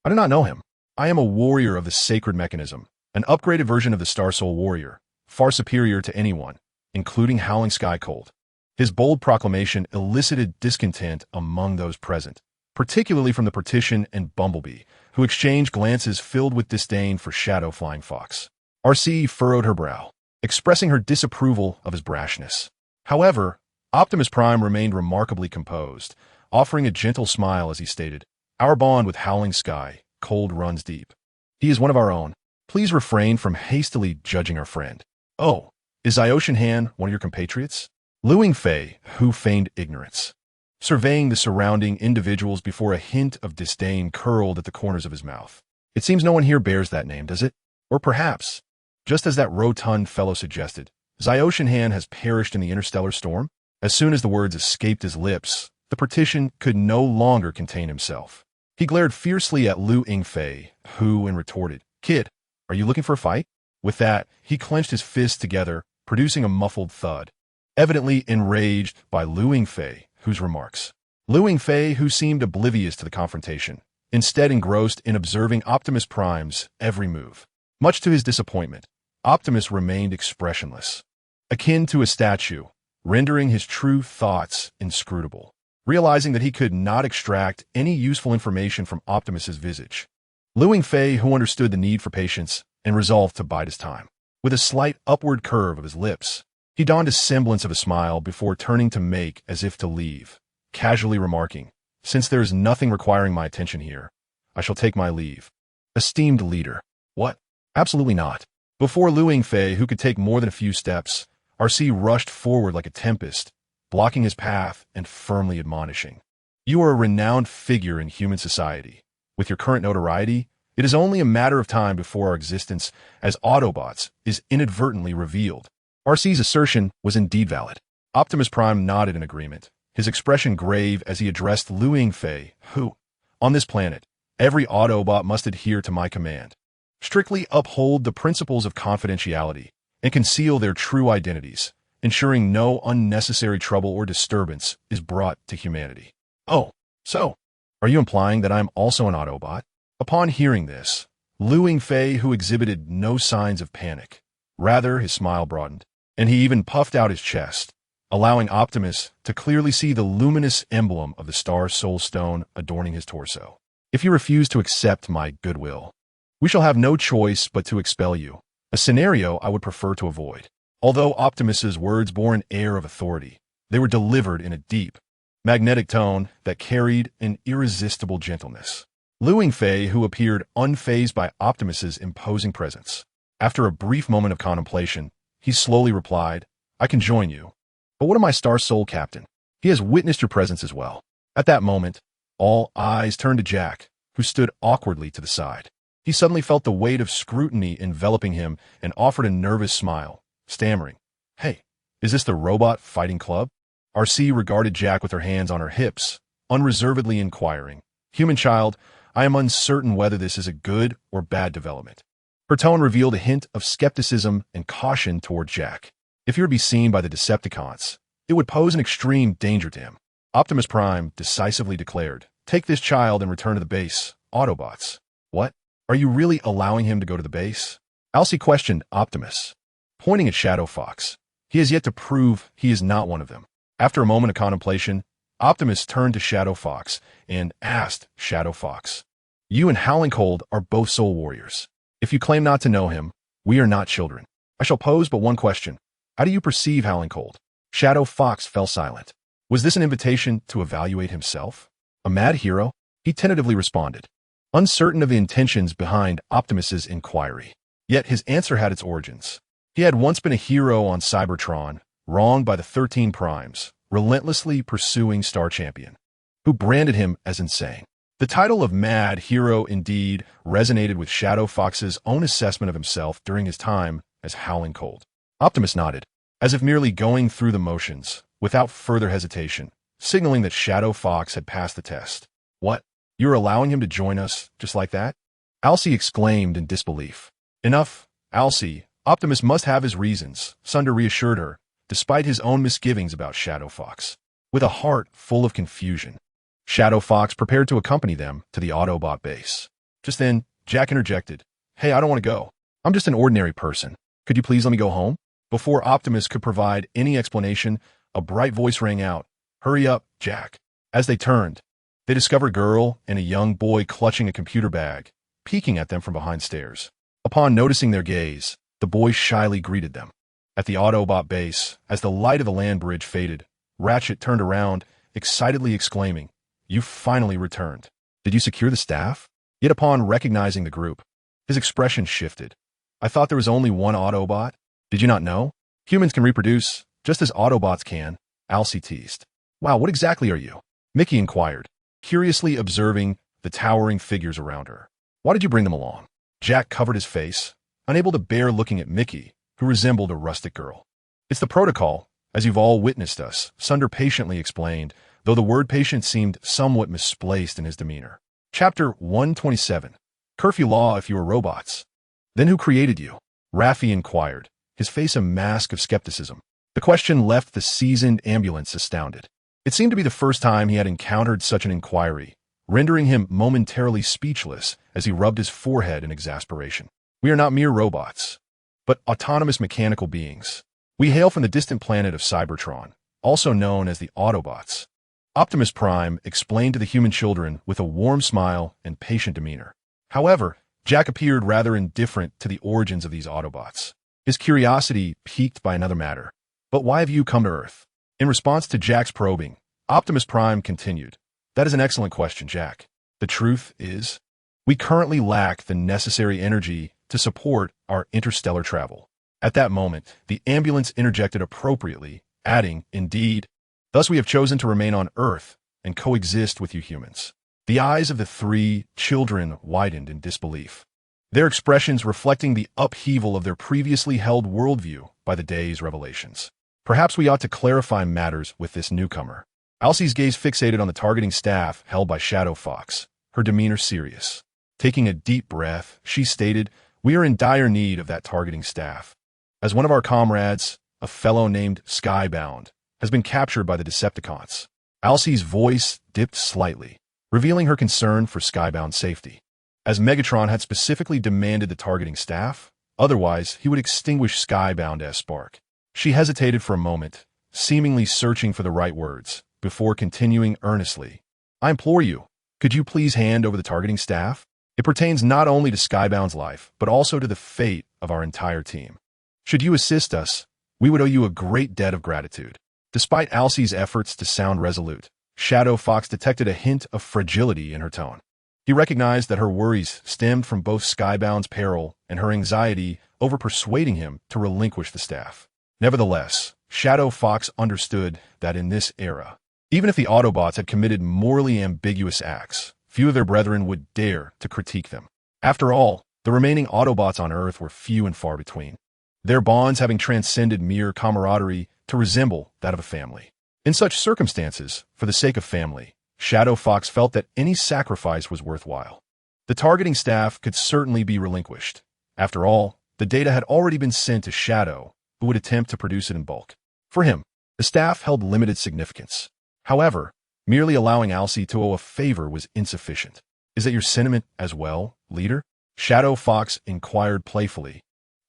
"I do not know him. I am a warrior of the sacred mechanism, an upgraded version of the Star Soul warrior, far superior to anyone, including Howling Skycold." His bold proclamation elicited discontent among those present, particularly from the partition and Bumblebee, who exchanged glances filled with disdain for Shadow, Flying Fox. RC furrowed her brow, expressing her disapproval of his brashness. However, Optimus Prime remained remarkably composed, offering a gentle smile as he stated, "Our bond with Howling Sky Cold runs deep. He is one of our own. Please refrain from hastily judging our friend." "Oh, is Zyoshan Han one of your compatriots?" Luing Fei, who feigned ignorance, surveying the surrounding individuals before a hint of disdain curled at the corners of his mouth. "It seems no one here bears that name, does it? Or perhaps, just as that rotund fellow suggested, Zyoshan Han has perished in the interstellar storm?" As soon as the words escaped his lips, the partition could no longer contain himself. He glared fiercely at Lu Ingfei, who retorted, "Kid, are you looking for a fight?" With that, he clenched his fists together, producing a muffled thud, evidently enraged by Lu Ingfei, whose remarks. Lu Ingfei, who seemed oblivious to the confrontation, instead engrossed in observing Optimus Prime's every move. Much to his disappointment, Optimus remained expressionless, akin to a statue, rendering his true thoughts inscrutable. Realizing that he could not extract any useful information from Optimus's visage, Lu Ingfei, who understood the need for patience and resolved to bide his time, with a slight upward curve of his lips, he donned a semblance of a smile before turning to make as if to leave, casually remarking, "Since there is nothing requiring my attention here, I shall take my leave." Esteemed leader. What? Absolutely not. Before Lu Ingfei, who could take more than a few steps, RC rushed forward like a tempest, blocking his path and firmly admonishing, "You are a renowned figure in human society. With your current notoriety, it is only a matter of time before our existence as Autobots is inadvertently revealed." RC's assertion was indeed valid. Optimus Prime nodded in agreement, his expression grave as he addressed Lu Ingfei, who, "On this planet, every Autobot must adhere to my command, strictly uphold the principles of confidentiality, and conceal their true identities, ensuring no unnecessary trouble or disturbance is brought to humanity." "Oh, so, are you implying that I am also an Autobot?" Upon hearing this, Lu Ingfei, who exhibited no signs of panic, rather his smile broadened, and he even puffed out his chest, allowing Optimus to clearly see the luminous emblem of the Star Soul Stone adorning his torso. If you refuse to accept my goodwill, we shall have no choice but to expel you, a scenario I would prefer to avoid. Although Optimus's words bore an air of authority, they were delivered in a deep, magnetic tone that carried an irresistible gentleness. Luing Fei, who appeared unfazed by Optimus's imposing presence. After a brief moment of contemplation, he slowly replied, I can join you. But what of my Star Soul Captain? He has witnessed your presence as well. At that moment, all eyes turned to Jack, who stood awkwardly to the side. He suddenly felt the weight of scrutiny enveloping him and offered a nervous smile, stammering, Hey, is this the Robot Fighting Club? RC regarded Jack with her hands on her hips, unreservedly inquiring, Human child, I am uncertain whether this is a good or bad development. Her tone revealed a hint of skepticism and caution toward Jack. If he were to be seen by the Decepticons, it would pose an extreme danger to him. Optimus Prime decisively declared, Take this child and return to the base, Autobots. What? Are you really allowing him to go to the base? Alcee questioned Optimus, pointing at Shadow Fox. He has yet to prove he is not one of them. After a moment of contemplation, Optimus turned to Shadow Fox and asked Shadow Fox, You and Howling Cold are both soul warriors. If you claim not to know him, we are not children. I shall pose but one question. How do you perceive Howling Cold? Shadow Fox fell silent. Was this an invitation to evaluate himself? A mad hero? He tentatively responded, uncertain of the intentions behind Optimus's inquiry. Yet his answer had its origins. He had once been a hero on Cybertron, wronged by the 13 Primes, relentlessly pursuing Star Champion, who branded him as insane. The title of Mad Hero indeed resonated with Shadow Fox's own assessment of himself during his time as Howling Cold. Optimus nodded, as if merely going through the motions, without further hesitation, signaling that Shadow Fox had passed the test. What? You're allowing him to join us just like that? Alcee exclaimed in disbelief. Enough, Alcee. Optimus must have his reasons, Sunder reassured her, despite his own misgivings about Shadow Fox. With a heart full of confusion, Shadow Fox prepared to accompany them to the Autobot base. Just then, Jack interjected, Hey, I don't want to go. I'm just an ordinary person. Could you please let me go home? Before Optimus could provide any explanation, a bright voice rang out, Hurry up, Jack. As they turned, they discovered a girl and a young boy clutching a computer bag, peeking at them from behind stairs. Upon noticing their gaze, the boy shyly greeted them. At the Autobot base, as the light of the land bridge faded, Ratchet turned around, excitedly exclaiming, You finally returned. Did you secure the staff? Yet upon recognizing the group, his expression shifted. I thought there was only one Autobot. Did you not know? Humans can reproduce, just as Autobots can, Alcee teased. Wow, what exactly are you? Mickey inquired, curiously observing the towering figures around her. Why did you bring them along? Jack covered his face, unable to bear looking at Mickey, who resembled a rustic girl. It's the protocol, as you've all witnessed us, Sunder patiently explained, though the word patient seemed somewhat misplaced in his demeanor. Chapter 127. Curfew Law if you were robots. Then who created you? Raffi inquired, his face a mask of skepticism. The question left the seasoned ambulance astounded. It seemed to be the first time he had encountered such an inquiry, rendering him momentarily speechless as he rubbed his forehead in exasperation. We are not mere robots, but autonomous mechanical beings. We hail from the distant planet of Cybertron, also known as the Autobots. Optimus Prime explained to the human children with a warm smile and patient demeanor. However, Jack appeared rather indifferent to the origins of these Autobots. His curiosity piqued by another matter. But why have you come to Earth? In response to Jack's probing, Optimus Prime continued, That is an excellent question, Jack. The truth is, we currently lack the necessary energy to support our interstellar travel. At that moment, the ambulance interjected appropriately, adding, Indeed, thus we have chosen to remain on Earth and coexist with you humans. The eyes of the three children widened in disbelief, their expressions reflecting the upheaval of their previously held worldview by the day's revelations. Perhaps we ought to clarify matters with this newcomer. Alcee's gaze fixated on the targeting staff held by Shadow Fox, her demeanor serious. Taking a deep breath, she stated, We are in dire need of that targeting staff. As one of our comrades, a fellow named Skybound, has been captured by the Decepticons. Alcee's voice dipped slightly, revealing her concern for Skybound's safety. As Megatron had specifically demanded the targeting staff, otherwise he would extinguish Skybound as Spark. She hesitated for a moment, seemingly searching for the right words, before continuing earnestly. I implore you, could you please hand over the targeting staff? It pertains not only to Skybound's life, but also to the fate of our entire team. Should you assist us, we would owe you a great debt of gratitude. Despite Alcie's efforts to sound resolute, Shadow Fox detected a hint of fragility in her tone. He recognized that her worries stemmed from both Skybound's peril and her anxiety over persuading him to relinquish the staff. Nevertheless, Shadow Fox understood that in this era, even if the Autobots had committed morally ambiguous acts, few of their brethren would dare to critique them. After all, the remaining Autobots on Earth were few and far between, their bonds having transcended mere camaraderie to resemble that of a family. In such circumstances, for the sake of family, Shadow Fox felt that any sacrifice was worthwhile. The targeting staff could certainly be relinquished. After all, the data had already been sent to Shadow, who would attempt to produce it in bulk. For him, the staff held limited significance. However, merely allowing Alcie to owe a favor was insufficient. Is that your sentiment as well, leader? Shadow Fox inquired playfully,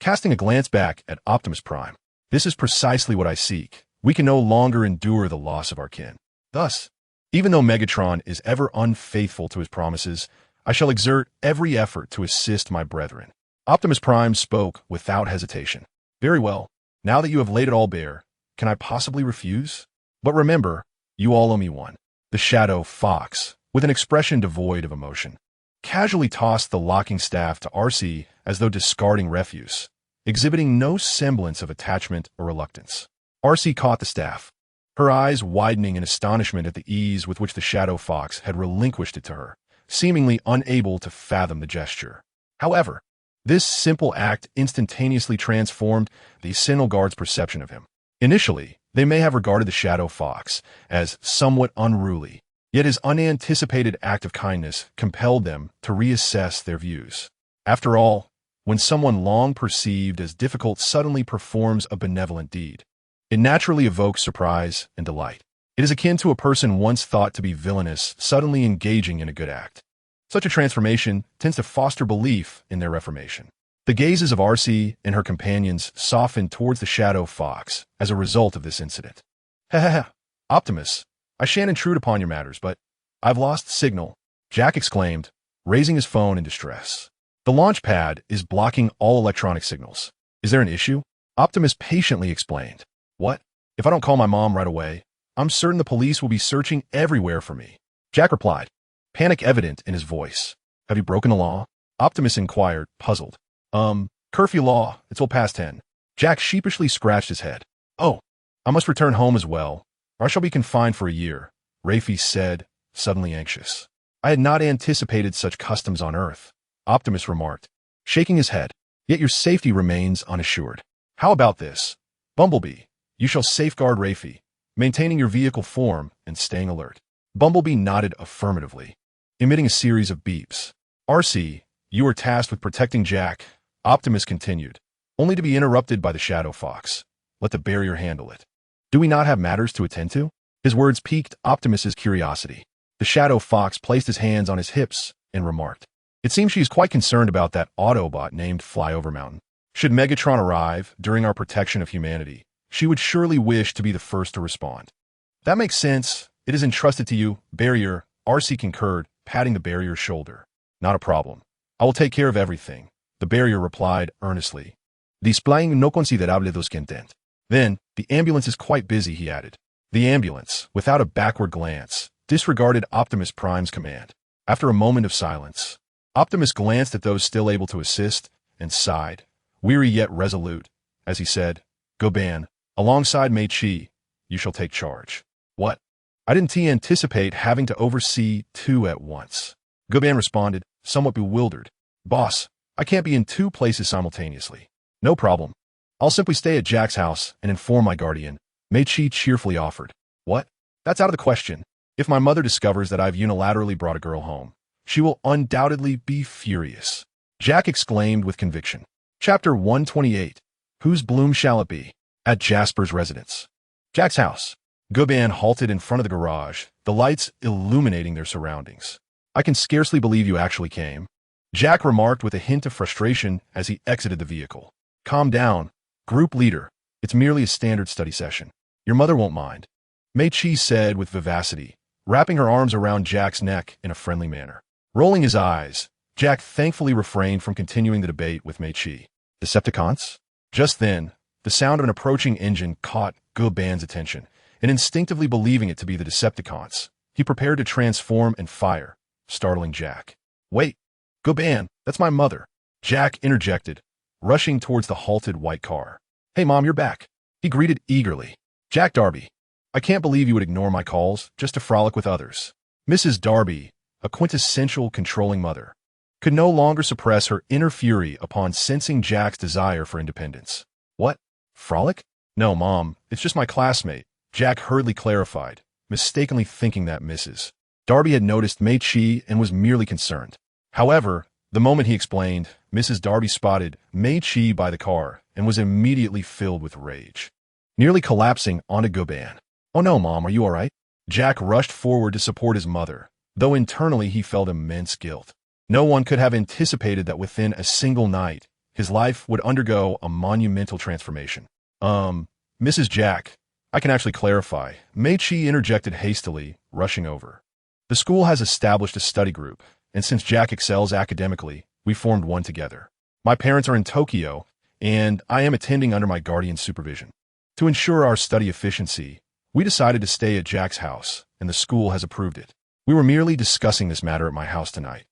casting a glance back at Optimus Prime. This is precisely what I seek. We can no longer endure the loss of our kin. Thus, even though Megatron is ever unfaithful to his promises, I shall exert every effort to assist my brethren. Optimus Prime spoke without hesitation. Very well. Now that you have laid it all bare, can I possibly refuse? But remember, you all owe me one. The Shadow Fox, with an expression devoid of emotion, casually tossed the locking staff to RC as though discarding refuse, exhibiting no semblance of attachment or reluctance. RC caught the staff, her eyes widening in astonishment at the ease with which the Shadow Fox had relinquished it to her, seemingly unable to fathom the gesture. However, this simple act instantaneously transformed the Sentinel Guard's perception of him. Initially, they may have regarded the Shadow Fox as somewhat unruly, yet his unanticipated act of kindness compelled them to reassess their views. After all, when someone long perceived as difficult suddenly performs a benevolent deed, it naturally evokes surprise and delight. It is akin to a person once thought to be villainous suddenly engaging in a good act. Such a transformation tends to foster belief in their reformation. The gazes of RC and her companions softened towards the Shadow Fox as a result of this incident. Ha, Optimus, I shan't intrude upon your matters, but I've lost signal, Jack exclaimed, raising his phone in distress. The launch pad is blocking all electronic signals. Is there an issue? Optimus patiently explained. What? If I don't call my mom right away, I'm certain the police will be searching everywhere for me. Jack replied, panic evident in his voice. Have you broken the law? Optimus inquired, puzzled. Curfew law, it's well past 10. Jack sheepishly scratched his head. Oh, I must return home as well, or I shall be confined for a year, Rafie said, suddenly anxious. I had not anticipated such customs on Earth, Optimus remarked, shaking his head. Yet your safety remains unassured. How about this? Bumblebee, you shall safeguard Rafie, maintaining your vehicle form and staying alert. Bumblebee nodded affirmatively, emitting a series of beeps. RC, you are tasked with protecting Jack, Optimus continued, only to be interrupted by the Shadow Fox. Let the barrier handle it. Do we not have matters to attend to? His words piqued Optimus's curiosity. The Shadow Fox placed his hands on his hips and remarked, it seems she is quite concerned about that Autobot named Flyover Mountain. Should Megatron arrive during our protection of humanity, she would surely wish to be the first to respond. That makes sense. It is entrusted to you, barrier, RC concurred, patting the barrier's shoulder. Not a problem. I will take care of everything, the barrier replied earnestly. Displaying no considerable descontent. Then, the ambulance is quite busy, he added. The ambulance, without a backward glance, disregarded Optimus Prime's command. After a moment of silence, Optimus glanced at those still able to assist and sighed, weary yet resolute, as he said, Goban, alongside Mei Chi, you shall take charge. What? I didn't anticipate having to oversee two at once. Goban responded, somewhat bewildered. Boss, I can't be in two places simultaneously. No problem. I'll simply stay at Jack's house and inform my guardian, Mei Chi cheerfully offered. What? That's out of the question. If my mother discovers that I've unilaterally brought a girl home, she will undoubtedly be furious. Jack exclaimed with conviction. Chapter 128. Whose bloom shall it be? At Jasper's residence. Jack's house. Goban halted in front of the garage, the lights illuminating their surroundings. I can scarcely believe you actually came, Jack remarked with a hint of frustration as he exited the vehicle. Calm down, group leader. It's merely a standard study session. Your mother won't mind, Mei Chi said with vivacity, wrapping her arms around Jack's neck in a friendly manner. Rolling his eyes, Jack thankfully refrained from continuing the debate with Mei Chi. Decepticons? Just then, the sound of an approaching engine caught Goban's attention, and instinctively believing it to be the Decepticons, he prepared to transform and fire, startling Jack. Wait, Goban, that's my mother, Jack interjected, rushing towards the halted white car. Hey Mom, you're back, he greeted eagerly. Jack Darby, I can't believe you would ignore my calls just to frolic with others. Mrs. Darby, a quintessential controlling mother, could no longer suppress her inner fury upon sensing Jack's desire for independence. What? Frolic? No, Mom, it's just my classmate, Jack hurriedly clarified, mistakenly thinking that Mrs. Darby had noticed Mei Chi and was merely concerned. However, the moment he explained, Mrs. Darby spotted Mei Chi by the car and was immediately filled with rage, nearly collapsing onto Goban. Oh no, Mom, are you all right? Jack rushed forward to support his mother, though internally he felt immense guilt. No one could have anticipated that within a single night, his life would undergo a monumental transformation. Mrs. Jack, I can actually clarify, Mei Chi interjected hastily, rushing over. The school has established a study group, and since Jack excels academically, we formed one together. My parents are in Tokyo, and I am attending under my guardian's supervision. To ensure our study efficiency, we decided to stay at Jack's house, and the school has approved it. We were merely discussing this matter at my house tonight,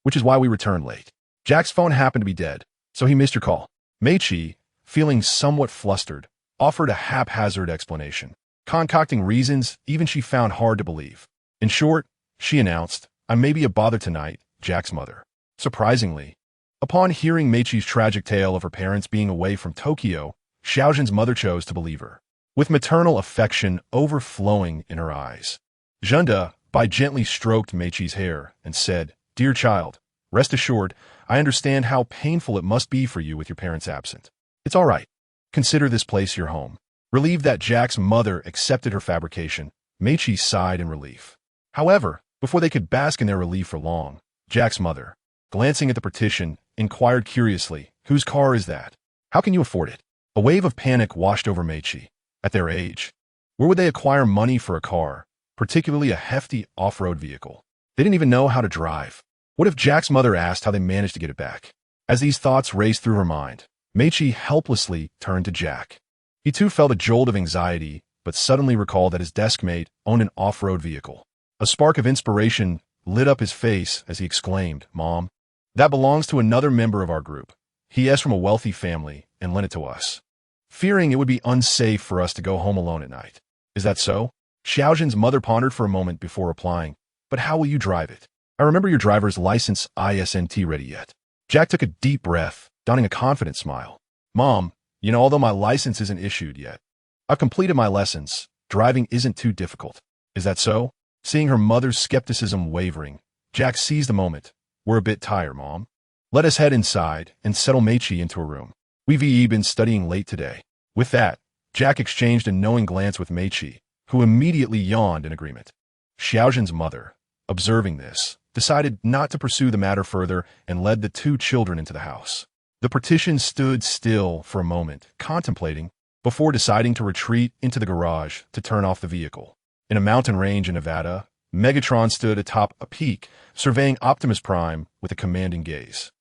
which is why we returned late. Jack's phone happened to be dead, so he missed your call. Mei Chi, feeling somewhat flustered, offered a haphazard explanation, concocting reasons even she found hard to believe. In short, she announced, I may be a bother tonight, Jack's mother. Surprisingly, upon hearing Mei Chi's tragic tale of her parents being away from Tokyo, Xiaojin's mother chose to believe her, with maternal affection overflowing in her eyes. Zhenda gently stroked Mei Chi's hair and said, Dear child, rest assured, I understand how painful it must be for you with your parents absent. It's all right. Consider this place your home. Relieved that Jack's mother accepted her fabrication, Mei Chi sighed in relief. However, before they could bask in their relief for long, Jack's mother, glancing at the partition, inquired curiously, Whose car is that? How can you afford it? A wave of panic washed over Mei Chi. At their age, where would they acquire money for a car, particularly a hefty off-road vehicle? They didn't even know how to drive. What if Jack's mother asked how they managed to get it back? As these thoughts raced through her mind, Mei Chi helplessly turned to Jack. He too felt a jolt of anxiety, but suddenly recalled that his deskmate owned an off-road vehicle. A spark of inspiration lit up his face as he exclaimed, Mom, that belongs to another member of our group. He is from a wealthy family and lent it to us, fearing it would be unsafe for us to go home alone at night. Is that so? Xiaojin's mother pondered for a moment before replying, But how will you drive it? I remember your driver's license isn't ready yet. Jack took a deep breath, donning a confident smile. Mom, although my license isn't issued yet, I've completed my lessons. Driving isn't too difficult. Is that so? Seeing her mother's skepticism wavering, Jack seized the moment. We're a bit tired, Mom. Let us head inside and settle Mei Chi into a room. We've been studying late today. With that, Jack exchanged a knowing glance with Mei Chi, who immediately yawned in agreement. Xiaojin's mother, observing this, decided not to pursue the matter further and led the two children into the house. The partition stood still for a moment, contemplating, before deciding to retreat into the garage to turn off the vehicle. In a mountain range in Nevada, Megatron stood atop a peak, surveying Optimus Prime with a commanding gaze.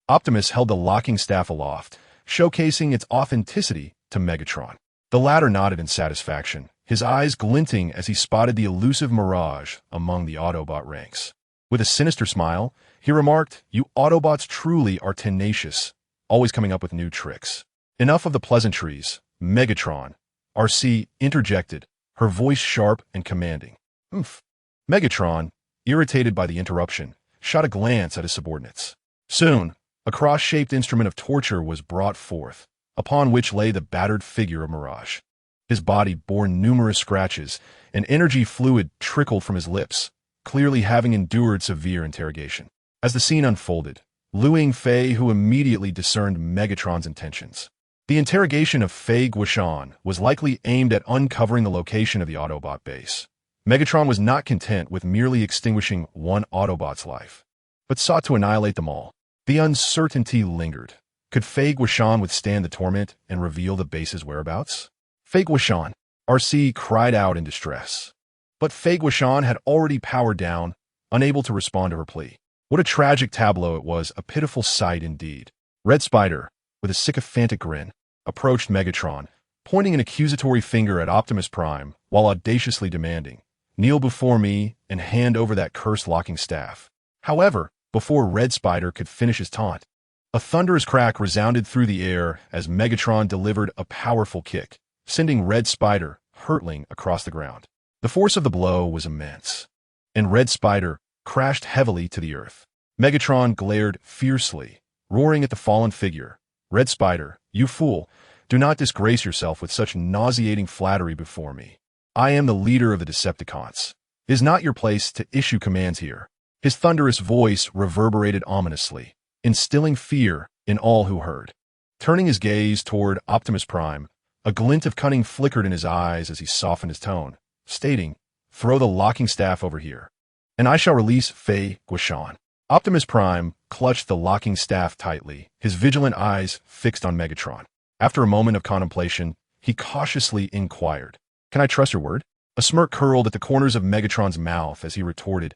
Optimus held the locking staff aloft, showcasing its authenticity to Megatron. The latter nodded in satisfaction, his eyes glinting as he spotted the elusive Mirage among the Autobot ranks. With a sinister smile, he remarked, You Autobots truly are tenacious, always coming up with new tricks. Enough of the pleasantries, Megatron, RC interjected, her voice sharp and commanding. Oomph. Megatron, irritated by the interruption, shot a glance at his subordinates. Soon, a cross-shaped instrument of torture was brought forth, upon which lay the battered figure of Mirage. His body bore numerous scratches, and energy fluid trickled from his lips, clearly having endured severe interrogation. As the scene unfolded, Liu Fei who immediately discerned Megatron's intentions. The interrogation of Fei Guishan was likely aimed at uncovering the location of the Autobot base. Megatron was not content with merely extinguishing one Autobot's life, but sought to annihilate them all. The uncertainty lingered. Could Fei Guishan withstand the torment and reveal the base's whereabouts? Fei Guishan, RC cried out in distress. But Fei Guishan had already powered down, unable to respond to her plea. What a tragic tableau it was, a pitiful sight indeed. Red Spider, with a sycophantic grin, approached Megatron, pointing an accusatory finger at Optimus Prime while audaciously demanding, "Kneel before me and hand over that cursed locking staff." However, before Red Spider could finish his taunt, a thunderous crack resounded through the air as Megatron delivered a powerful kick, sending Red Spider hurtling across the ground. The force of the blow was immense, and Red Spider crashed heavily to the earth. Megatron glared fiercely, roaring at the fallen figure. "Red Spider, you fool, do not disgrace yourself with such nauseating flattery before me. I am the leader of the Decepticons. It is not your place to issue commands here." His thunderous voice reverberated ominously, instilling fear in all who heard. Turning his gaze toward Optimus Prime, a glint of cunning flickered in his eyes as he softened his tone, stating, "Throw the locking staff over here, and I shall release Fei Guishan." Optimus Prime clutched the locking staff tightly, his vigilant eyes fixed on Megatron. After a moment of contemplation, he cautiously inquired, "Can I trust your word?" A smirk curled at the corners of Megatron's mouth as he retorted,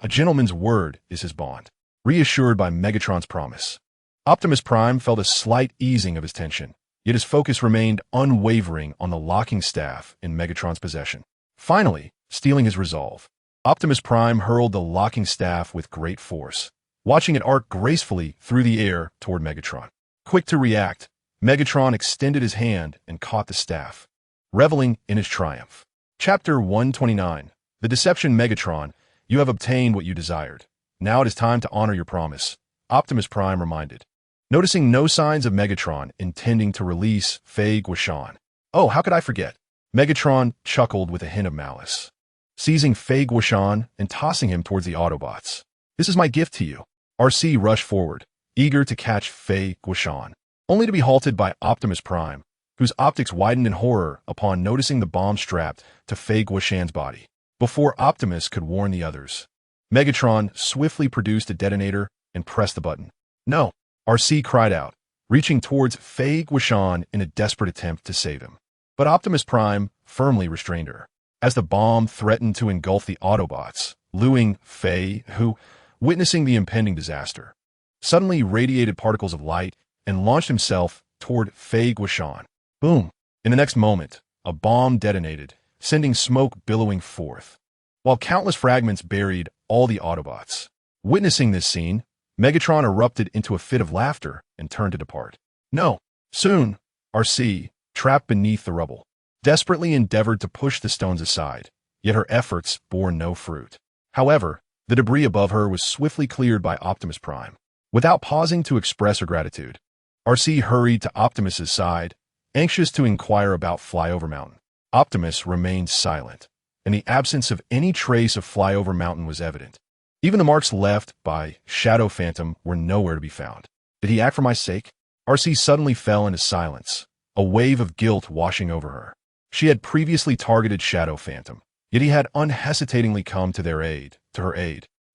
"A gentleman's word is his bond." Reassured by Megatron's promise, Optimus Prime felt a slight easing of his tension, yet his focus remained unwavering on the locking staff in Megatron's possession. Finally, stealing his resolve, Optimus Prime hurled the locking staff with great force, watching it arc gracefully through the air toward Megatron. Quick to react, Megatron extended his hand and caught the staff, reveling in his triumph. Chapter 129. The Deception. Megatron, you have obtained what you desired. Now it is time to honor your promise, Optimus Prime reminded, noticing no signs of Megatron intending to release Fei Guishan. "Oh, how could I forget?" Megatron chuckled with a hint of malice, seizing Fei Guishan and tossing him towards the Autobots. "This is my gift to you." RC rushed forward, eager to catch Fei Guishan, only to be halted by Optimus Prime, whose optics widened in horror upon noticing the bomb strapped to Fei Guishan's body. Before Optimus could warn the others, Megatron swiftly produced a detonator and pressed the button. "No!" RC cried out, reaching towards Fei Guishan in a desperate attempt to save him. But Optimus Prime firmly restrained her, as the bomb threatened to engulf the Autobots, luring Fei, who, witnessing the impending disaster, suddenly radiated particles of light and launched himself toward Fei Guishan. Boom! In the next moment, a bomb detonated, sending smoke billowing forth, while countless fragments buried all the Autobots. Witnessing this scene, Megatron erupted into a fit of laughter and turned to depart. "No, soon!" RC, trapped beneath the rubble, desperately endeavored to push the stones aside, yet her efforts bore no fruit. However, the debris above her was swiftly cleared by Optimus Prime. Without pausing to express her gratitude, RC hurried to Optimus's side, anxious to inquire about Flyover Mountain. Optimus remained silent, and the absence of any trace of Flyover Mountain was evident. Even the marks left by Shadow Phantom were nowhere to be found. Did he act for my sake? RC suddenly fell into silence, a wave of guilt washing over her. She had previously targeted Shadow Phantom, yet he had unhesitatingly come to her aid.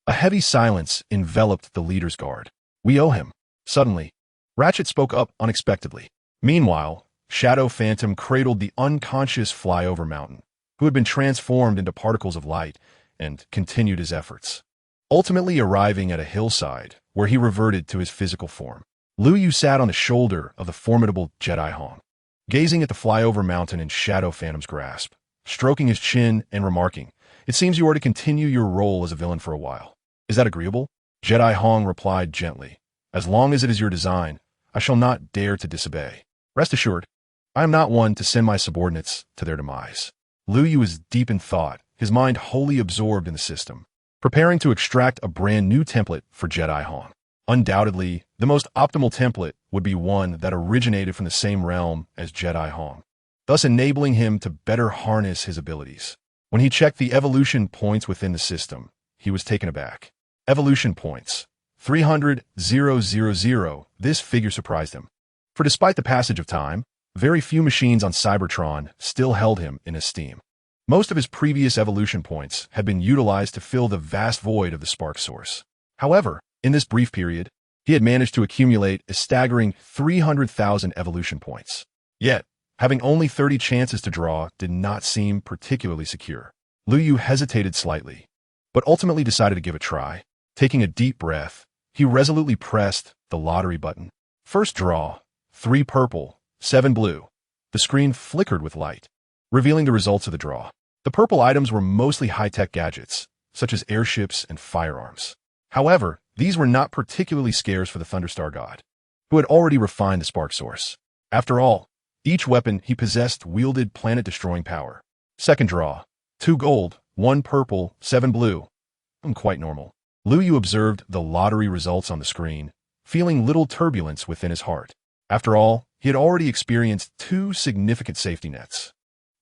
A heavy silence enveloped the leader's guard. "We owe him." Suddenly, Ratchet spoke up unexpectedly. Meanwhile, Shadow Phantom cradled the unconscious Flyover Mountain, who had been transformed into particles of light, and continued his efforts, ultimately arriving at a hillside where he reverted to his physical form. Liu Yu sat on the shoulder of the formidable Jedi Hong, gazing at the Flyover Mountain in Shadow Phantom's grasp, stroking his chin and remarking, "It seems you are to continue your role as a villain for a while. Is that agreeable?" Jedi Hong replied gently, "As long as it is your design, I shall not dare to disobey. Rest assured, I am not one to send my subordinates to their demise." Liu Yu was deep in thought, his mind wholly absorbed in the system, preparing to extract a brand new template for Jedi Hong. Undoubtedly, the most optimal template would be one that originated from the same realm as Jedi Hong, thus enabling him to better harness his abilities. When he checked the evolution points within the system, he was taken aback. Evolution points. 300,000. This figure surprised him. For despite the passage of time, very few machines on Cybertron still held him in esteem. Most of his previous evolution points had been utilized to fill the vast void of the spark source. However, in this brief period, he had managed to accumulate a staggering 300,000 evolution points. Yet, Having only 30 chances to draw did not seem particularly secure. Liu Yu hesitated slightly, but ultimately decided to give it a try. Taking a deep breath, he resolutely pressed the lottery button. First draw, 3 purple, 7 blue. The screen flickered with light, revealing the results of the draw. The purple items were mostly high-tech gadgets, such as airships and firearms. However, these were not particularly scarce for the Thunderstar God, who had already refined the spark source. After all, each weapon he possessed wielded planet-destroying power. Second draw, 2 gold, 1 purple, 7 blue. Quite normal. Liu Yu observed the lottery results on the screen, feeling little turbulence within his heart. After all, he had already experienced 2 significant safety nets,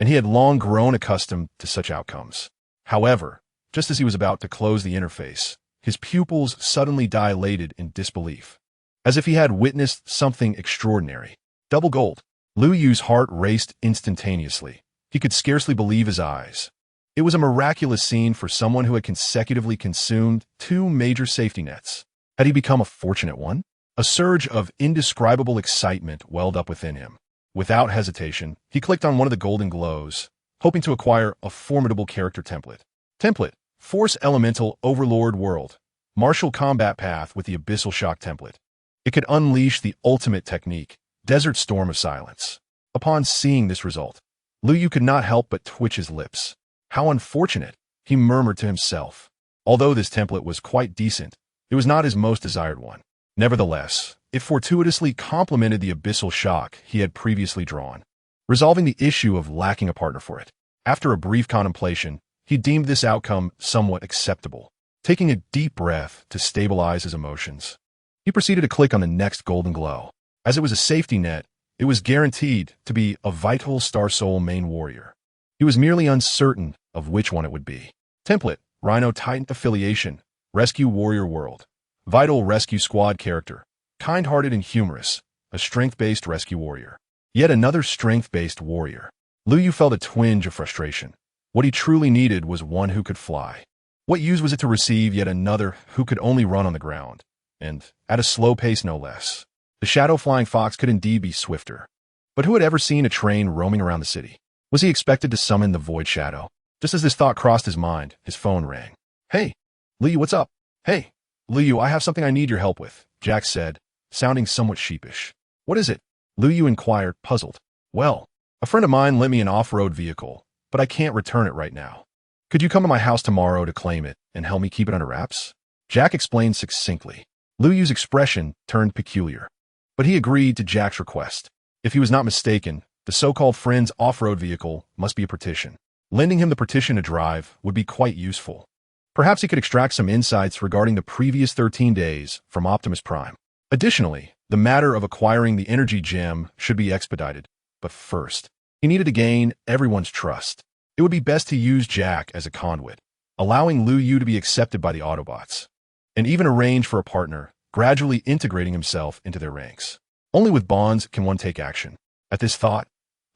and he had long grown accustomed to such outcomes. However, just as he was about to close the interface, his pupils suddenly dilated in disbelief, as if he had witnessed something extraordinary. Double gold. Liu Yu's heart raced instantaneously. He could scarcely believe his eyes. It was a miraculous scene for someone who had consecutively consumed 2 major safety nets. Had he become a fortunate one? A surge of indescribable excitement welled up within him. Without hesitation, he clicked on one of the golden glows, hoping to acquire a formidable character template. Template: Force Elemental Overlord World. Martial Combat Path with the Abyssal Shock template. It could unleash the ultimate technique, Desert Storm of Silence. Upon seeing this result, Liu Yu could not help but twitch his lips. How unfortunate, he murmured to himself. Although this template was quite decent, it was not his most desired one. Nevertheless, it fortuitously complemented the Abyssal Shock he had previously drawn, resolving the issue of lacking a partner for it. After a brief contemplation, he deemed this outcome somewhat acceptable. Taking a deep breath to stabilize his emotions, he proceeded to click on the next golden glow. As it was a safety net, it was guaranteed to be a Vital Star Soul main warrior. He was merely uncertain of which one it would be. Template: Rhino Titan Affiliation, Rescue Warrior World. Vital Rescue Squad character, kind-hearted and humorous, a strength-based rescue warrior. Yet another strength-based warrior. Liu Yu felt a twinge of frustration. What he truly needed was one who could fly. What use was it to receive yet another who could only run on the ground, and at a slow pace no less? The shadow-flying fox could indeed be swifter. But who had ever seen a train roaming around the city? Was he expected to summon the Void Shadow? Just as this thought crossed his mind, his phone rang. "Hey, Liu Yu, what's up?" "Hey, Liu Yu, I have something I need your help with," Jack said, sounding somewhat sheepish. "What is it?" Liu Yu inquired, puzzled. "Well, a friend of mine lent me an off-road vehicle, but I can't return it right now. Could you come to my house tomorrow to claim it and help me keep it under wraps?" Jack explained succinctly. Liu Yu's expression turned peculiar, but he agreed to Jack's request. If he was not mistaken, the so-called friend's off-road vehicle must be a partition. Lending him the partition to drive would be quite useful. Perhaps he could extract some insights regarding the previous 13 days from Optimus Prime. Additionally, the matter of acquiring the energy gem should be expedited. But first, he needed to gain everyone's trust. It would be best to use Jack as a conduit, allowing Liu Yu to be accepted by the Autobots, and even arrange for a partner, gradually integrating himself into their ranks. Only with bonds can one take action. At this thought,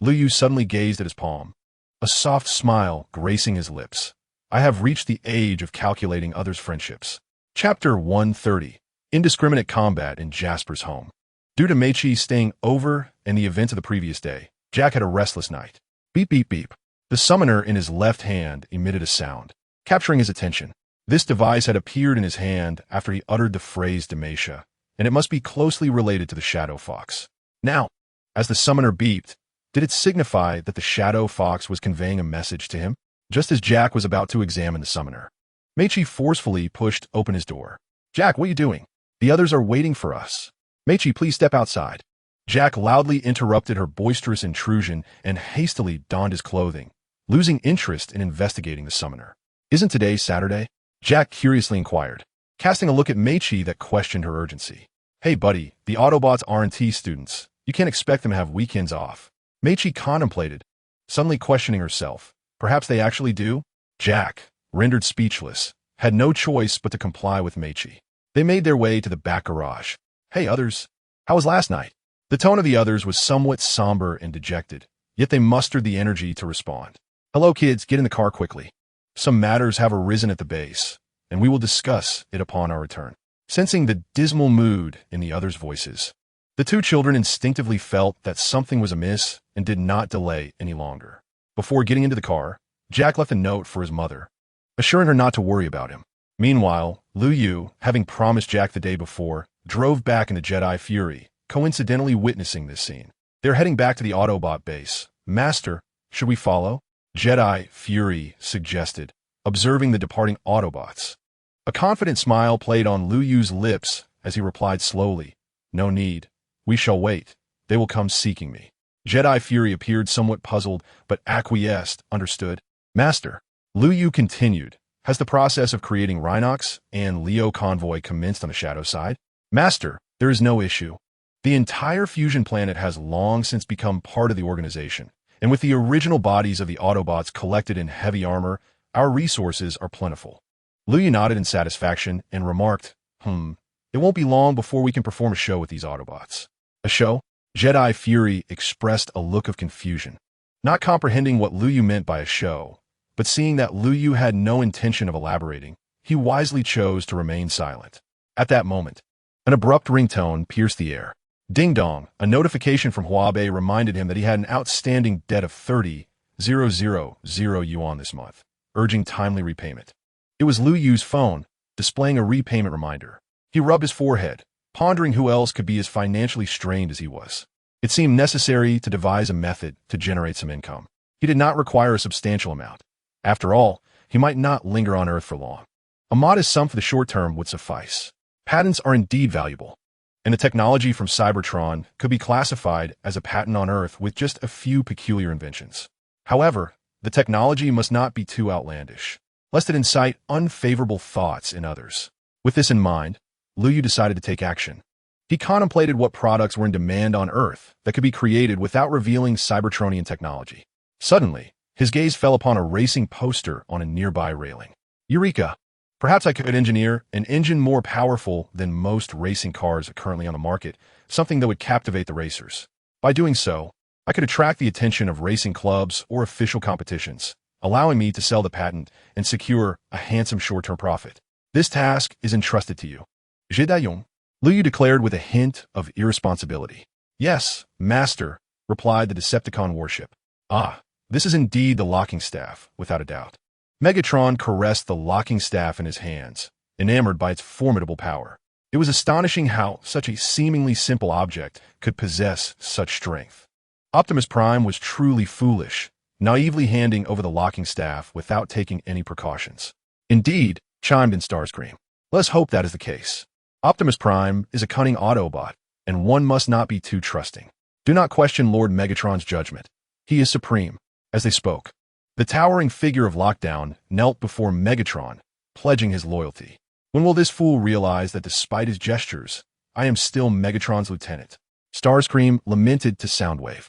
Liu Yu suddenly gazed at his palm, a soft smile gracing his lips. I have reached the age of calculating others' friendships. Chapter 130. Indiscriminate Combat in Jasper's home. Due to Meichi staying over and the events of the previous day, Jack had a restless night. Beep, beep, beep. The summoner in his left hand emitted a sound, capturing his attention. This device had appeared in his hand after he uttered the phrase Demacia, and it must be closely related to the Shadow Fox. Now, as the summoner beeped, did it signify that the Shadow Fox was conveying a message to him? Just as Jack was about to examine the summoner, Meichi forcefully pushed open his door. "Jack, what are you doing? The others are waiting for us. Meichi, please step outside." Jack loudly interrupted her boisterous intrusion and hastily donned his clothing, losing interest in investigating the summoner. "Isn't today Saturday?" Jack curiously inquired, casting a look at Meichi that questioned her urgency. "Hey, buddy, the Autobots R&T students. You can't expect them to have weekends off." Meichi contemplated, suddenly questioning herself. Perhaps they actually do? Jack, rendered speechless, had no choice but to comply with Meichi. They made their way to the back garage. "Hey, others. How was last night?" The tone of the others was somewhat somber and dejected, yet they mustered the energy to respond. "Hello, kids, get in the car quickly. Some matters have arisen at the base, and we will discuss it upon our return." Sensing the dismal mood in the others' voices, The two children instinctively felt that something was amiss and did not delay any longer. Before getting into the car, Jack left a note for his mother, assuring her not to worry about him. Meanwhile, Liu Yu, having promised Jack the day before, drove back into Jedi Fury, coincidentally witnessing this scene. They're heading back to the Autobot base. Master, should we follow? Jedi Fury suggested, observing the departing Autobots. A confident smile played on Liu Yu's lips as he replied slowly, "No need. We shall wait. They will come seeking me." Jedi Fury appeared somewhat puzzled, but acquiesced, understood. Master, Liu Yu continued, has the process of creating Rhinox and Leo convoy commenced on the shadow side? Master, there is no issue. The entire fusion planet has long since become part of the organization, and with the original bodies of the Autobots collected in heavy armor, our resources are plentiful. Liu Yu nodded in satisfaction and remarked, it won't be long before we can perform a show with these Autobots. A show? Jedi Fury expressed a look of confusion, not comprehending what Liu Yu meant by a show, but seeing that Liu Yu had no intention of elaborating, he wisely chose to remain silent. At that moment, an abrupt ringtone pierced the air. Ding dong, a notification from Huabei reminded him that he had an outstanding debt of 30,000 yuan this month, urging timely repayment. It was Liu Yu's phone, displaying a repayment reminder. He rubbed his forehead, pondering who else could be as financially strained as he was. It seemed necessary to devise a method to generate some income. He did not require a substantial amount. After all, he might not linger on Earth for long. A modest sum for the short term would suffice. Patents are indeed valuable, and the technology from Cybertron could be classified as a patent on Earth with just a few peculiar inventions. However, the technology must not be too outlandish, lest it incite unfavorable thoughts in others. With this in mind, Liu Yu decided to take action. He contemplated what products were in demand on Earth that could be created without revealing Cybertronian technology. Suddenly, his gaze fell upon a racing poster on a nearby railing. Eureka! Perhaps I could engineer an engine more powerful than most racing cars currently on the market, something that would captivate the racers. By doing so, I could attract the attention of racing clubs or official competitions, allowing me to sell the patent and secure a handsome short-term profit. This task is entrusted to you. Jedayong, Liu Yu declared with a hint of irresponsibility. Yes, master, replied the Decepticon warship. Ah, this is indeed the locking staff, without a doubt. Megatron caressed the locking staff in his hands, enamored by its formidable power. It was astonishing how such a seemingly simple object could possess such strength. Optimus Prime was truly foolish, naively handing over the locking staff without taking any precautions. Indeed, chimed in Starscream. Let's hope that is the case. Optimus Prime is a cunning Autobot, and one must not be too trusting. Do not question Lord Megatron's judgment. He is supreme. As they spoke, the towering figure of Lockdown knelt before Megatron, pledging his loyalty. When will this fool realize that despite his gestures, I am still Megatron's lieutenant? Starscream lamented to Soundwave,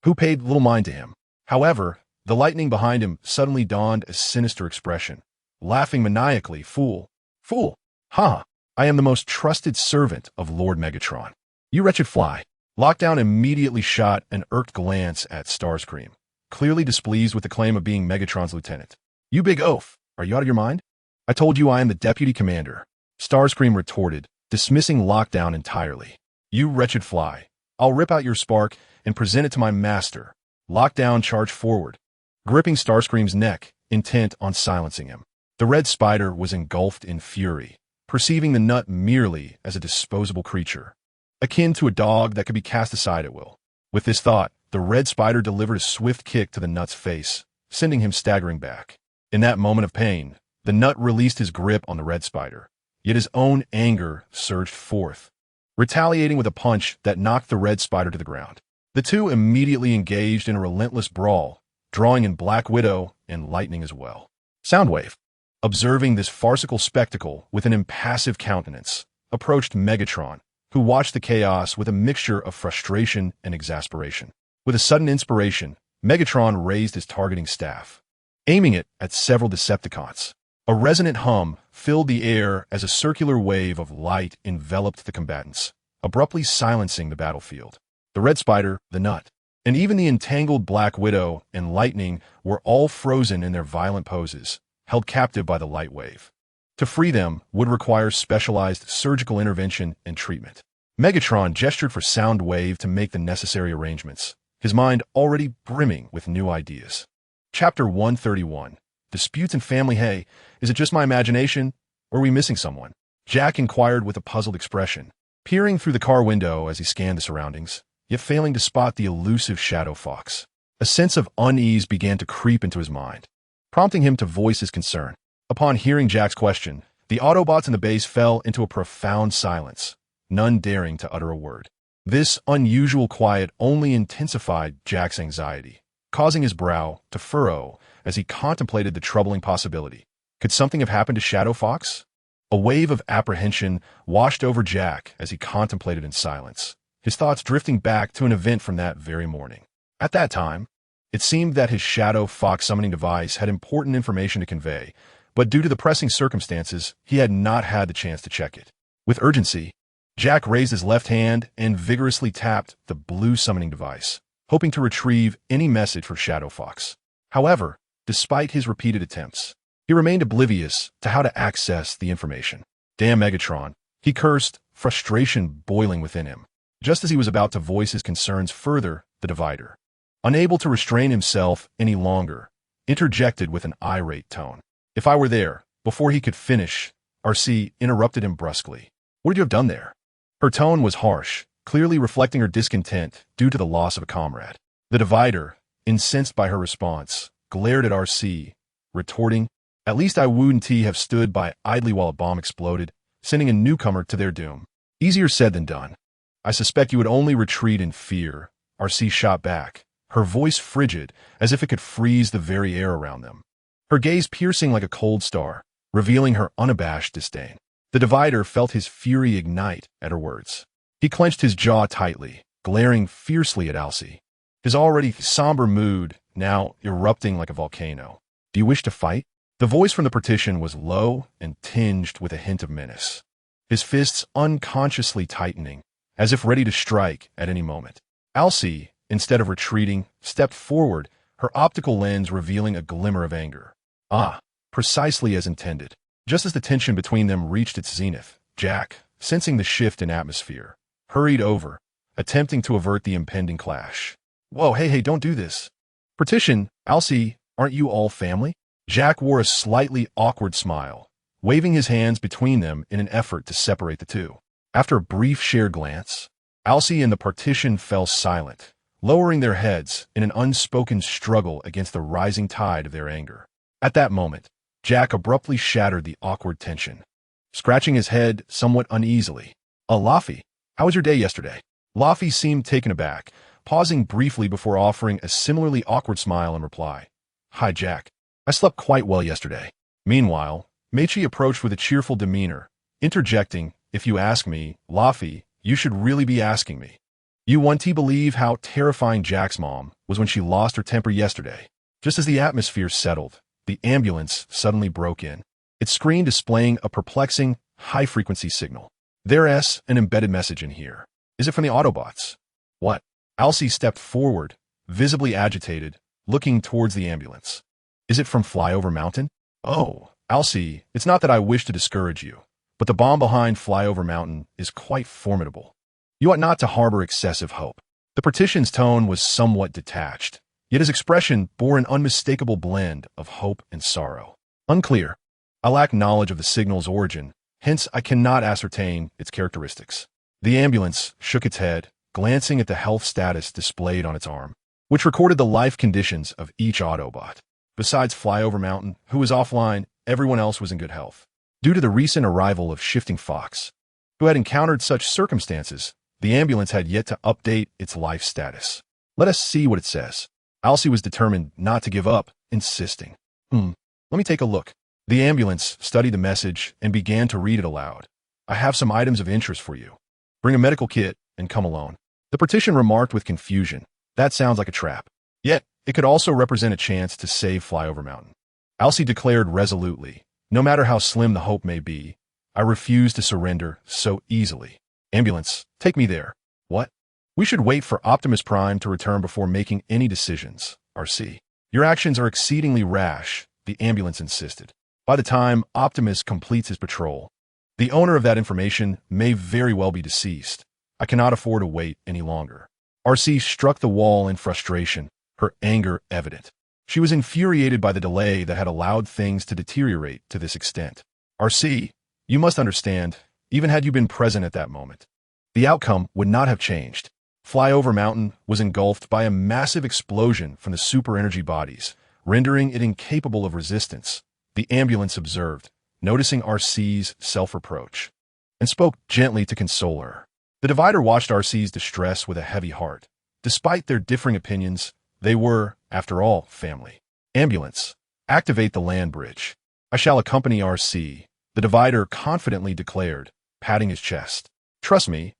who paid little mind to him. However, the lightning behind him suddenly donned a sinister expression, laughing maniacally. Fool! Fool! Ha! I am the most trusted servant of Lord Megatron. You wretched fly! Lockdown immediately shot an irked glance at Starscream, clearly displeased with the claim of being Megatron's lieutenant. You big oaf! Are you out of your mind? I told you I am the deputy commander. Starscream retorted, dismissing Lockdown entirely. You wretched fly! I'll rip out your spark and present it to my master. Lockdown charged forward, gripping Starscream's neck, intent on silencing him. The Red Spider was engulfed in fury, perceiving the nut merely as a disposable creature, akin to a dog that could be cast aside at will. With this thought, the Red Spider delivered a swift kick to the nut's face, sending him staggering back. In that moment of pain, the nut released his grip on the Red Spider, yet his own anger surged forth, retaliating with a punch that knocked the Red Spider to the ground. The two immediately engaged in a relentless brawl, drawing in Black Widow and Lightning as well. Soundwave, observing this farcical spectacle with an impassive countenance, approached Megatron, who watched the chaos with a mixture of frustration and exasperation. With a sudden inspiration, Megatron raised his targeting staff, aiming it at several Decepticons. A resonant hum filled the air as a circular wave of light enveloped the combatants, abruptly silencing the battlefield. The Red Spider, the Nut, and even the entangled Black Widow and Lightning were all frozen in their violent poses, held captive by the light wave. To free them would require specialized surgical intervention and treatment. Megatron gestured for Soundwave to make the necessary arrangements, his mind already brimming with new ideas. Chapter 131. Disputes in Family. Hey, is it just my imagination, or are we missing someone? Jack inquired with a puzzled expression, peering through the car window as he scanned the surroundings, yet failing to spot the elusive Shadow Fox. A sense of unease began to creep into his mind, prompting him to voice his concern. Upon hearing Jack's question, the Autobots in the base fell into a profound silence, none daring to utter a word. This unusual quiet only intensified Jack's anxiety, causing his brow to furrow as he contemplated the troubling possibility. Could something have happened to Shadow Fox? A wave of apprehension washed over Jack as he contemplated in silence, his thoughts drifting back to an event from that very morning. At that time, it seemed that his Shadow Fox summoning device had important information to convey, but due to the pressing circumstances, he had not had the chance to check it. With urgency, Jack raised his left hand and vigorously tapped the blue summoning device, hoping to retrieve any message for Shadow Fox. However, despite his repeated attempts, he remained oblivious to how to access the information. Damn Megatron, he cursed, frustration boiling within him. Just as he was about to voice his concerns further, the Divider, unable to restrain himself any longer, interjected with an irate tone. If I were there, before he could finish, RC interrupted him brusquely. What would you have done there? Her tone was harsh, clearly reflecting her discontent due to the loss of a comrade. The Divider, incensed by her response, glared at RC, retorting, at least I wouldn't have stood by idly while a bomb exploded, sending a newcomer to their doom. Easier said than done. I suspect you would only retreat in fear, RC shot back, her voice frigid as if it could freeze the very air around them. Her gaze piercing like a cold star, revealing her unabashed disdain. The Divider felt his fury ignite at her words. He clenched his jaw tightly, glaring fiercely at Alcee, his already somber mood now erupting like a volcano. Do you wish to fight? The voice from the partition was low and tinged with a hint of menace, his fists unconsciously tightening, as if ready to strike at any moment. Alcee, instead of retreating, stepped forward, her optical lens revealing a glimmer of anger. Ah, precisely as intended. Just as the tension between them reached its zenith, Jack, sensing the shift in atmosphere, hurried over, attempting to avert the impending clash. Whoa, hey, don't do this. Partition, Alcee, aren't you all family? Jack wore a slightly awkward smile, waving his hands between them in an effort to separate the two. After a brief shared glance, Alcee and the partition fell silent, lowering their heads in an unspoken struggle against the rising tide of their anger. At that moment, Jack abruptly shattered the awkward tension, scratching his head somewhat uneasily. Laffy, how was your day yesterday? Laffy seemed taken aback, pausing briefly before offering a similarly awkward smile in reply. Hi, Jack. I slept quite well yesterday. Meanwhile, Meichi approached with a cheerful demeanor, interjecting, if you ask me, Laffy, you should really be asking me. You won't believe how terrifying Jack's mom was when she lost her temper yesterday. Just as the atmosphere settled, the ambulance suddenly broke in, its screen displaying a perplexing, high-frequency signal. There's an embedded message in here. Is it from the Autobots? What? Alcee stepped forward, visibly agitated, looking towards the ambulance. Is it from Flyover Mountain? Oh, Alcee, it's not that I wish to discourage you, but the bomb behind Flyover Mountain is quite formidable. You ought not to harbor excessive hope. The partition's tone was somewhat detached, yet his expression bore an unmistakable blend of hope and sorrow. Unclear. I lack knowledge of the signal's origin, hence I cannot ascertain its characteristics. The ambulance shook its head, glancing at the health status displayed on its arm, which recorded the life conditions of each Autobot. Besides Flyover Mountain, who was offline, everyone else was in good health. Due to the recent arrival of Shifting Fox, who had encountered such circumstances, the ambulance had yet to update its life status. Let us see what it says. Alcee was determined not to give up, insisting. Let me take a look. The ambulance studied the message and began to read it aloud. I have some items of interest for you. Bring a medical kit and come alone. The partition remarked with confusion. That sounds like a trap. Yet, it could also represent a chance to save Flyover Mountain. Alcee declared resolutely, no matter how slim the hope may be, I refuse to surrender so easily. Ambulance, take me there. What? We should wait for Optimus Prime to return before making any decisions, RC. Your actions are exceedingly rash, the ambulance insisted. By the time Optimus completes his patrol, the owner of that information may very well be deceased, I cannot afford to wait any longer. RC struck the wall in frustration, her anger evident. She was infuriated by the delay that had allowed things to deteriorate to this extent. RC, you must understand, even had you been present at that moment, the outcome would not have changed. Flyover Mountain was engulfed by a massive explosion from the super-energy bodies, rendering it incapable of resistance. The ambulance observed, noticing RC's self-reproach, and spoke gently to console her. The Divider watched RC's distress with a heavy heart. Despite their differing opinions, they were, after all, family. Ambulance, activate the land bridge. I shall accompany RC, the Divider confidently declared, patting his chest. Trust me,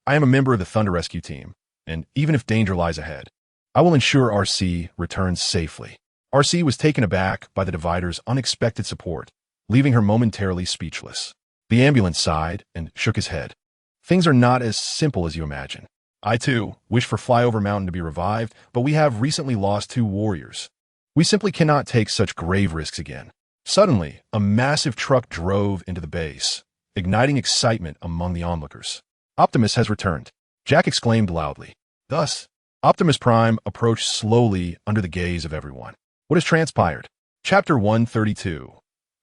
I am a member of the Thunder Rescue Team, and even if danger lies ahead, I will ensure RC returns safely. RC was taken aback by the Divider's unexpected support, leaving her momentarily speechless. The ambulance sighed and shook his head. Things are not as simple as you imagine. I, too, wish for Flyover Mountain to be revived, but we have recently lost 2 warriors. We simply cannot take such grave risks again. Suddenly, a massive truck drove into the base, igniting excitement among the onlookers. Optimus has returned, Jack exclaimed loudly. Thus, Optimus Prime approached slowly under the gaze of everyone. What has transpired? Chapter 132.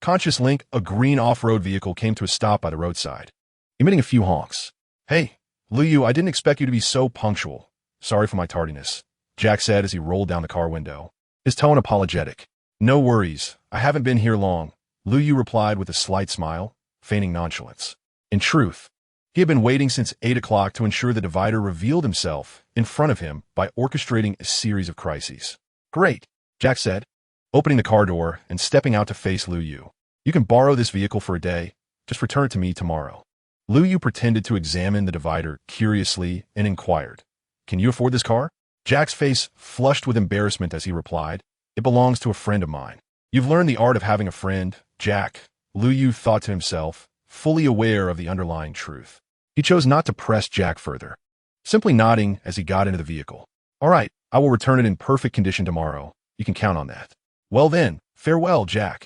Conscious Link, a green off-road vehicle came to a stop by the roadside, emitting a few honks. Hey, Liu, I didn't expect you to be so punctual. Sorry for my tardiness, Jack said as he rolled down the car window, his tone apologetic. No worries, I haven't been here long, Liu replied with a slight smile, feigning nonchalance. In truth, he had been waiting since 8 o'clock to ensure the Divider revealed himself in front of him by orchestrating a series of crises. Great, Jack said, opening the car door and stepping out to face Liu. You can borrow this vehicle for a day. Just return it to me tomorrow. Liu pretended to examine the Divider curiously and inquired, Can you afford this car? Jack's face flushed with embarrassment as he replied, It belongs to a friend of mine. You've learned the art of having a friend, Jack, Liu thought to himself, fully aware of the underlying truth. He chose not to press Jack further, simply nodding as he got into the vehicle. All right, I will return it in perfect condition tomorrow. You can count on that. Well then, farewell, Jack.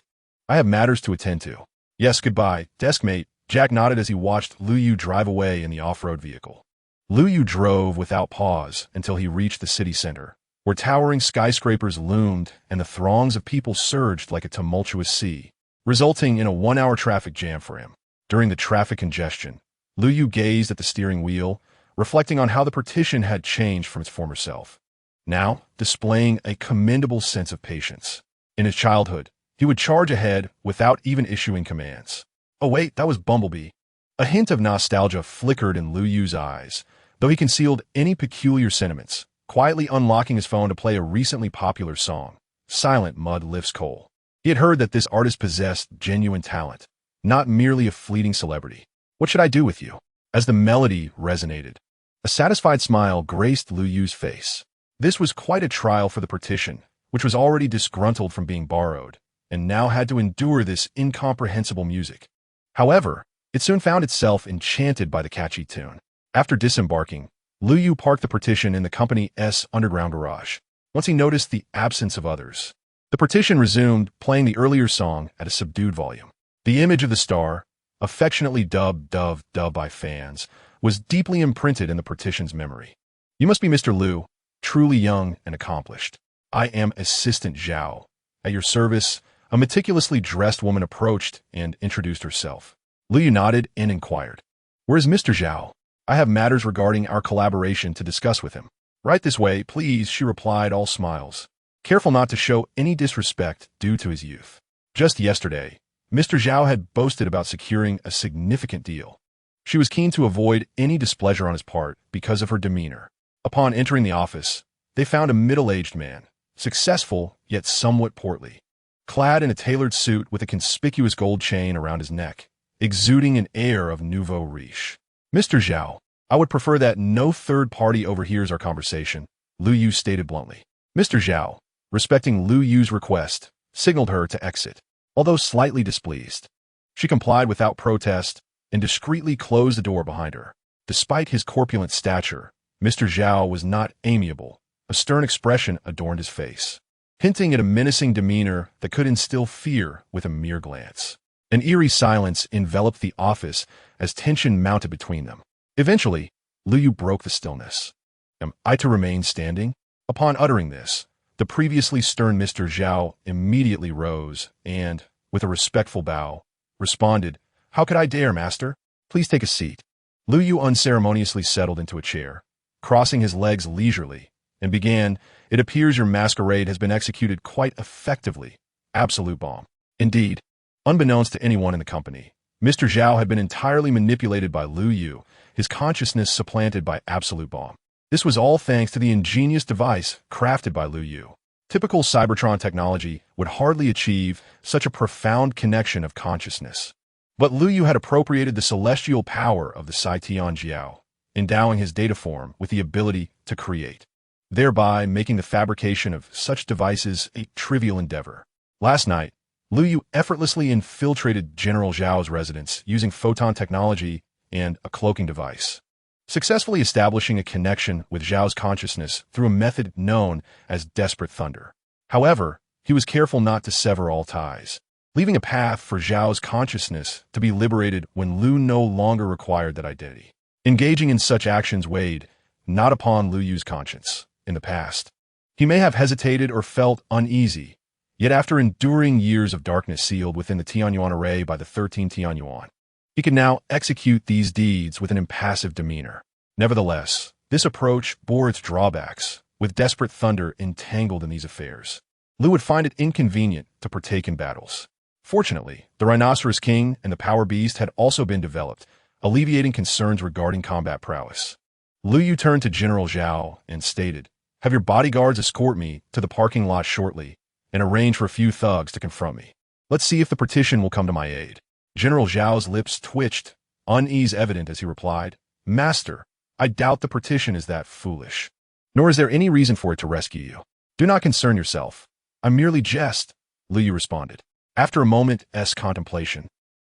I have matters to attend to. Yes, goodbye, deskmate. Jack nodded as he watched Liu drive away in the off-road vehicle. Liu drove without pause until he reached the city center, where towering skyscrapers loomed and the throngs of people surged like a tumultuous sea, resulting in a 1-hour traffic jam for him. During the traffic congestion, Liu gazed at the steering wheel, reflecting on how the partition had changed from its former self, now displaying a commendable sense of patience. In his childhood, he would charge ahead without even issuing commands. Oh wait, that was Bumblebee. A hint of nostalgia flickered in Liu's eyes, though he concealed any peculiar sentiments, quietly unlocking his phone to play a recently popular song, Silent Mud Lifts Coal. He had heard that this artist possessed genuine talent, not merely a fleeting celebrity. What should I do with you? As the melody resonated, a satisfied smile graced Liu's face. This was quite a trial for the partition, which was already disgruntled from being borrowed, and now had to endure this incomprehensible music. However, it soon found itself enchanted by the catchy tune. After disembarking, Liu parked the partition in the company's underground garage. Once he noticed the absence of others, the partition resumed playing the earlier song at a subdued volume. The image of the star, affectionately dubbed Dove by fans, was deeply imprinted in the partition's memory. You must be Mr. Liu, truly young and accomplished. I am Assistant Zhao. At your service, a meticulously dressed woman approached and introduced herself. Liu nodded and inquired, Where is Mr. Zhao? I have matters regarding our collaboration to discuss with him. Right this way, please, she replied, all smiles, careful not to show any disrespect due to his youth. Just yesterday, Mr. Zhao had boasted about securing a significant deal. She was keen to avoid any displeasure on his part because of her demeanor. Upon entering the office, they found a middle-aged man, successful yet somewhat portly, clad in a tailored suit with a conspicuous gold chain around his neck, exuding an air of nouveau riche. Mr. Zhao, I would prefer that no third party overhears our conversation, Liu stated bluntly. Mr. Zhao, respecting Liu's request, signaled her to exit. Although slightly displeased, she complied without protest and discreetly closed the door behind her. Despite his corpulent stature, Mr. Zhao was not amiable. A stern expression adorned his face, hinting at a menacing demeanor that could instill fear with a mere glance. An eerie silence enveloped the office as tension mounted between them. Eventually, Lu Yu broke the stillness. Am I to remain standing? Upon uttering this, the previously stern Mr. Zhao immediately rose and, with a respectful bow, responded, "How could I dare, master? Please take a seat." Lu Yu unceremoniously settled into a chair, crossing his legs leisurely, and began, "It appears your masquerade has been executed quite effectively. Absolute bomb." Indeed, unbeknownst to anyone in the company, Mr. Zhao had been entirely manipulated by Lu Yu, his consciousness supplanted by absolute bomb. This was all thanks to the ingenious device crafted by Lu Yu. Typical Cybertron technology would hardly achieve such a profound connection of consciousness. But Lu Yu had appropriated the celestial power of the Cytian Jiao, endowing his data form with the ability to create, thereby making the fabrication of such devices a trivial endeavor. Last night, Lu Yu effortlessly infiltrated General Zhao's residence using photon technology and a cloaking device, successfully establishing a connection with Zhao's consciousness through a method known as Desperate Thunder. However, he was careful not to sever all ties, leaving a path for Zhao's consciousness to be liberated when Lu no longer required that identity. Engaging in such actions weighed not upon Lu Yu's conscience. In the past, he may have hesitated or felt uneasy, yet after enduring years of darkness sealed within the Tianyuan array by the 13 Tianyuan, he could now execute these deeds with an impassive demeanor. Nevertheless, this approach bore its drawbacks, with Desperate Thunder entangled in these affairs. Lu would find it inconvenient to partake in battles. Fortunately, the Rhinoceros King and the Power Beast had also been developed, alleviating concerns regarding combat prowess. Lu Yu turned to General Zhao and stated, "Have your bodyguards escort me to the parking lot shortly and arrange for a few thugs to confront me. Let's see if the partition will come to my aid." General Zhao's lips twitched, unease evident as he replied, "Master, I doubt the partition is that foolish. Nor is there any reason for it to rescue you. Do not concern yourself. I merely jest," Lu Yu responded. After a moment's contemplation,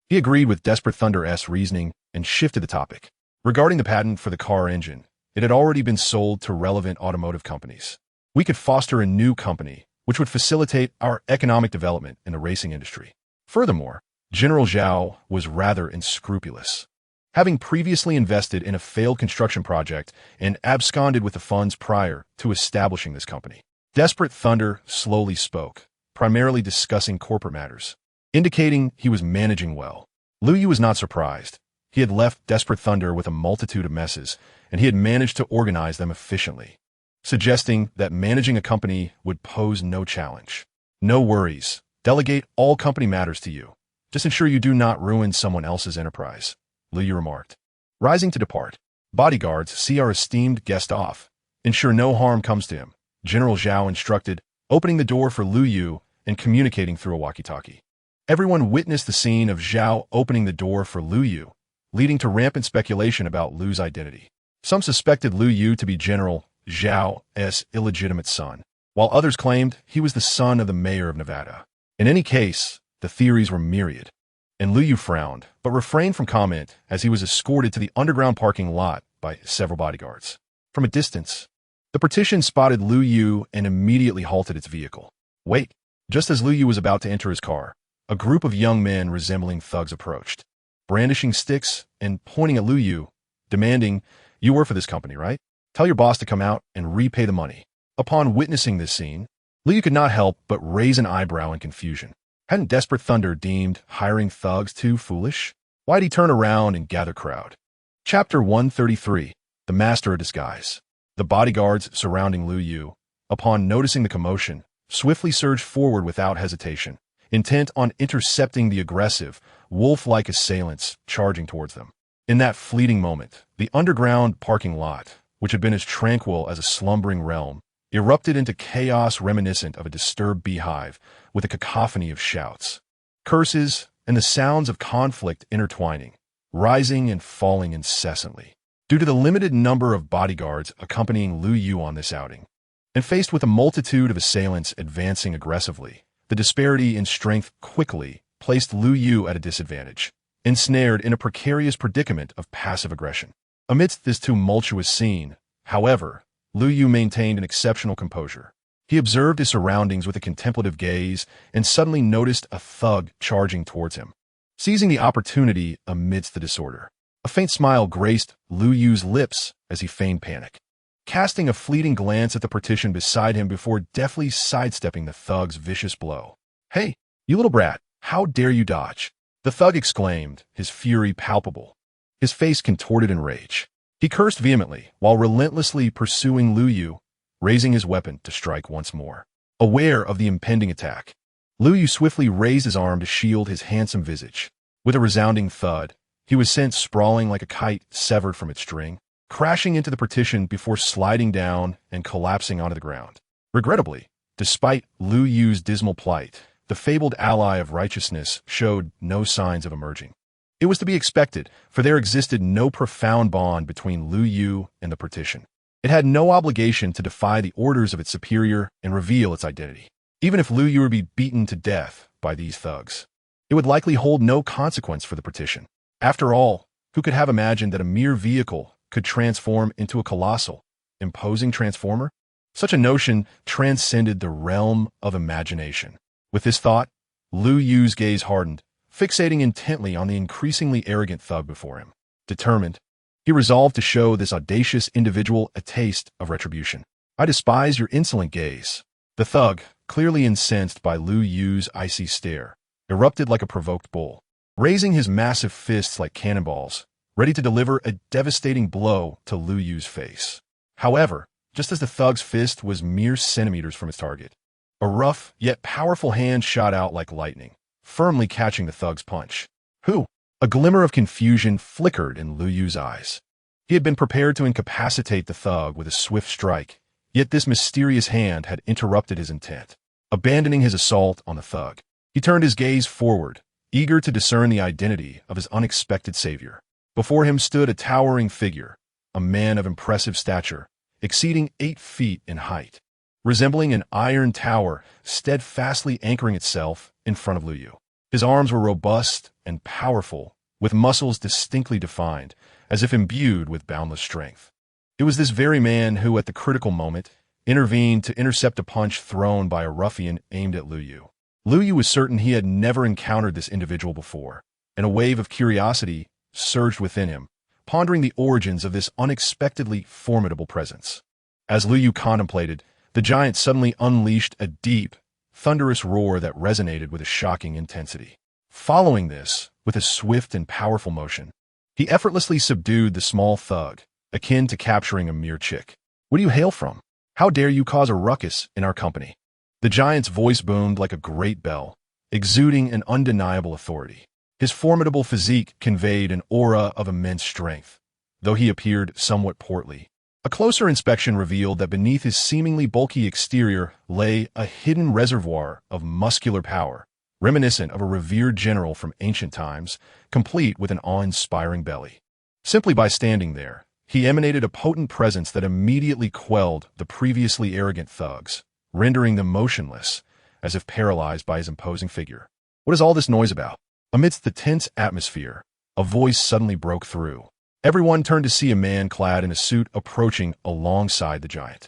he agreed with Desperate Thunder's reasoning and shifted the topic. Regarding the patent for the car engine, it had already been sold to relevant automotive companies. We could foster a new company which would facilitate our economic development in the racing industry. Furthermore, General Zhao was rather unscrupulous, having previously invested in a failed construction project and absconded with the funds prior to establishing this company. Desperate Thunder slowly spoke, primarily discussing corporate matters, indicating he was managing well. Lu Yu was not surprised. He had left Desperate Thunder with a multitude of messes, and he had managed to organize them efficiently, suggesting that managing a company would pose no challenge. "No worries. Delegate all company matters to you. Just ensure you do not ruin someone else's enterprise," Lu Yu remarked. Rising to depart, "Bodyguards, see our esteemed guest off. Ensure no harm comes to him," General Zhao instructed, opening the door for Lu Yu and communicating through a walkie-talkie. Everyone witnessed the scene of Zhao opening the door for Lu Yu, leading to rampant speculation about Lu's identity. Some suspected Lu Yu to be General Zhao's illegitimate son, while others claimed he was the son of the mayor of Nevada. In any case, the theories were myriad, and Lu Yu frowned, but refrained from comment as he was escorted to the underground parking lot by several bodyguards. From a distance, the partition spotted Lu Yu and immediately halted its vehicle. "Wait!" Just as Lu Yu was about to enter his car, a group of young men resembling thugs approached, brandishing sticks and pointing at Lu Yu, demanding, "You work for this company, right? Tell your boss to come out and repay the money." Upon witnessing this scene, Lu Yu could not help but raise an eyebrow in confusion. Hadn't Desperate Thunder deemed hiring thugs too foolish? Why'd he turn around and gather crowd? Chapter 133, The Master of Disguise. The bodyguards surrounding Lu Yu, upon noticing the commotion, swiftly surged forward without hesitation, intent on intercepting the aggressive, wolf-like assailants charging towards them. In that fleeting moment, the underground parking lot, which had been as tranquil as a slumbering realm, erupted into chaos reminiscent of a disturbed beehive, with a cacophony of shouts, curses, and the sounds of conflict intertwining, rising and falling incessantly. Due to the limited number of bodyguards accompanying Lu Yu on this outing, and faced with a multitude of assailants advancing aggressively, the disparity in strength quickly placed Lu Yu at a disadvantage, ensnared in a precarious predicament of passive aggression. Amidst this tumultuous scene, however, Lu Yu maintained an exceptional composure. He observed his surroundings with a contemplative gaze and suddenly noticed a thug charging towards him. Seizing the opportunity amidst the disorder, A faint smile graced Lu Yu's lips as he feigned panic, casting a fleeting glance at the partition beside him before deftly sidestepping the thug's vicious blow. "Hey, you little brat, how dare you dodge?" the thug exclaimed, his fury palpable, his face contorted in rage. He cursed vehemently while relentlessly pursuing Lu Yu, raising his weapon to strike once more. Aware of the impending attack, Lu Yu swiftly raised his arm to shield his handsome visage. With a resounding thud, he was sent sprawling like a kite severed from its string, crashing into the partition before sliding down and collapsing onto the ground. Regrettably, despite Lu Yu's dismal plight, the fabled ally of righteousness showed no signs of emerging. It was to be expected, for there existed no profound bond between Lu Yu and the partition. It had no obligation to defy the orders of its superior and reveal its identity. Even if Lu Yu were to be beaten to death by these thugs, it would likely hold no consequence for the partition. After all, who could have imagined that a mere vehicle could transform into a colossal, imposing transformer? Such a notion transcended the realm of imagination. With this thought, Lu Yu's gaze hardened, fixating intently on the increasingly arrogant thug before him. Determined, he resolved to show this audacious individual a taste of retribution. "I despise your insolent gaze." The thug, clearly incensed by Lu Yu's icy stare, erupted like a provoked bull, raising his massive fists like cannonballs, ready to deliver a devastating blow to Lu Yu's face. However, just as the thug's fist was mere centimeters from its target, a rough yet powerful hand shot out like lightning, firmly catching the thug's punch. "Who?" A glimmer of confusion flickered in Lu Yu's eyes. He had been prepared to incapacitate the thug with a swift strike, yet this mysterious hand had interrupted his intent. Abandoning his assault on the thug, he turned his gaze forward, eager to discern the identity of his unexpected savior. Before him stood a towering figure, a man of impressive stature, exceeding 8 feet in height, resembling an iron tower steadfastly anchoring itself in front of Lu Yu. His arms were robust and powerful, with muscles distinctly defined, as if imbued with boundless strength. It was this very man who, at the critical moment, intervened to intercept a punch thrown by a ruffian aimed at Lu Yu. Lu Yu was certain he had never encountered this individual before, and a wave of curiosity surged within him, pondering the origins of this unexpectedly formidable presence. As Lu Yu contemplated, the giant suddenly unleashed a deep, thunderous roar that resonated with a shocking intensity. Following this, with a swift and powerful motion, he effortlessly subdued the small thug, akin to capturing a mere chick. "Where do you hail from? How dare you cause a ruckus in our company?" The giant's voice boomed like a great bell, exuding an undeniable authority. His formidable physique conveyed an aura of immense strength, though he appeared somewhat portly. A closer inspection revealed that beneath his seemingly bulky exterior lay a hidden reservoir of muscular power, reminiscent of a revered general from ancient times, complete with an awe-inspiring belly. Simply by standing there, he emanated a potent presence that immediately quelled the previously arrogant thugs, rendering them motionless, as if paralyzed by his imposing figure. "What is all this noise about?" Amidst the tense atmosphere, a voice suddenly broke through. Everyone turned to see a man clad in a suit approaching alongside the giant.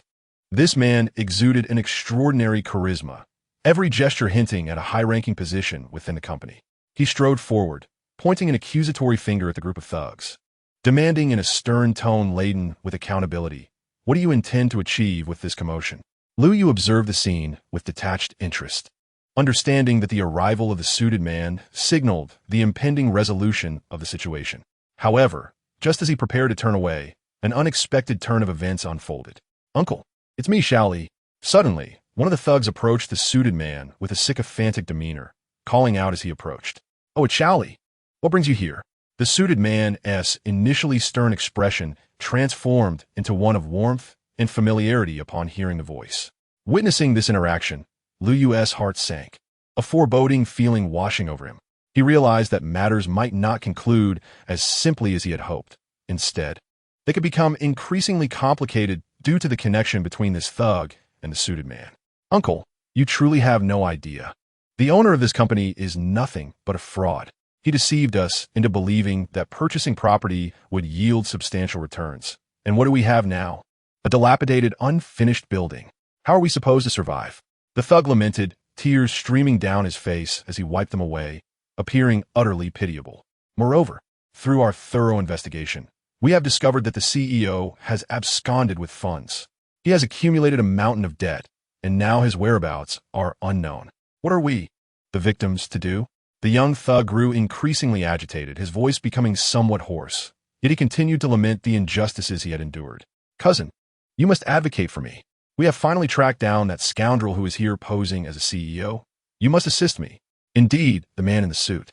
This man exuded an extraordinary charisma, every gesture hinting at a high-ranking position within the company. He strode forward, pointing an accusatory finger at the group of thugs, demanding in a stern tone laden with accountability, "What do you intend to achieve with this commotion?" Lu Yu observed the scene with detached interest, understanding that the arrival of the suited man signaled the impending resolution of the situation. However, just as he prepared to turn away, an unexpected turn of events unfolded. "Uncle, it's me, Shaoli." Suddenly, one of the thugs approached the suited man with a sycophantic demeanor, calling out as he approached, "Oh, it's Shaoli. What brings you here?" The suited man's initially stern expression transformed into one of warmth and familiarity upon hearing the voice. Witnessing this interaction, Lu Yu's heart sank, a foreboding feeling washing over him. He realized that matters might not conclude as simply as he had hoped. Instead, they could become increasingly complicated due to the connection between this thug and the suited man. "Uncle, you truly have no idea. The owner of this company is nothing but a fraud. He deceived us into believing that purchasing property would yield substantial returns. And what do we have now? A dilapidated, unfinished building. How are we supposed to survive?" The thug lamented, tears streaming down his face as he wiped them away, appearing utterly pitiable. Moreover, Through our thorough investigation, we have discovered that the CEO has absconded with funds. He has accumulated a mountain of debt, and now his whereabouts are unknown. What are we, the victims, to do? The young thug grew increasingly agitated, his voice becoming somewhat hoarse. Yet he continued to lament the injustices he had endured. Cousin, you must advocate for me. We have finally tracked down that scoundrel who is here posing as a CEO. You must assist me. Indeed, the man in the suit,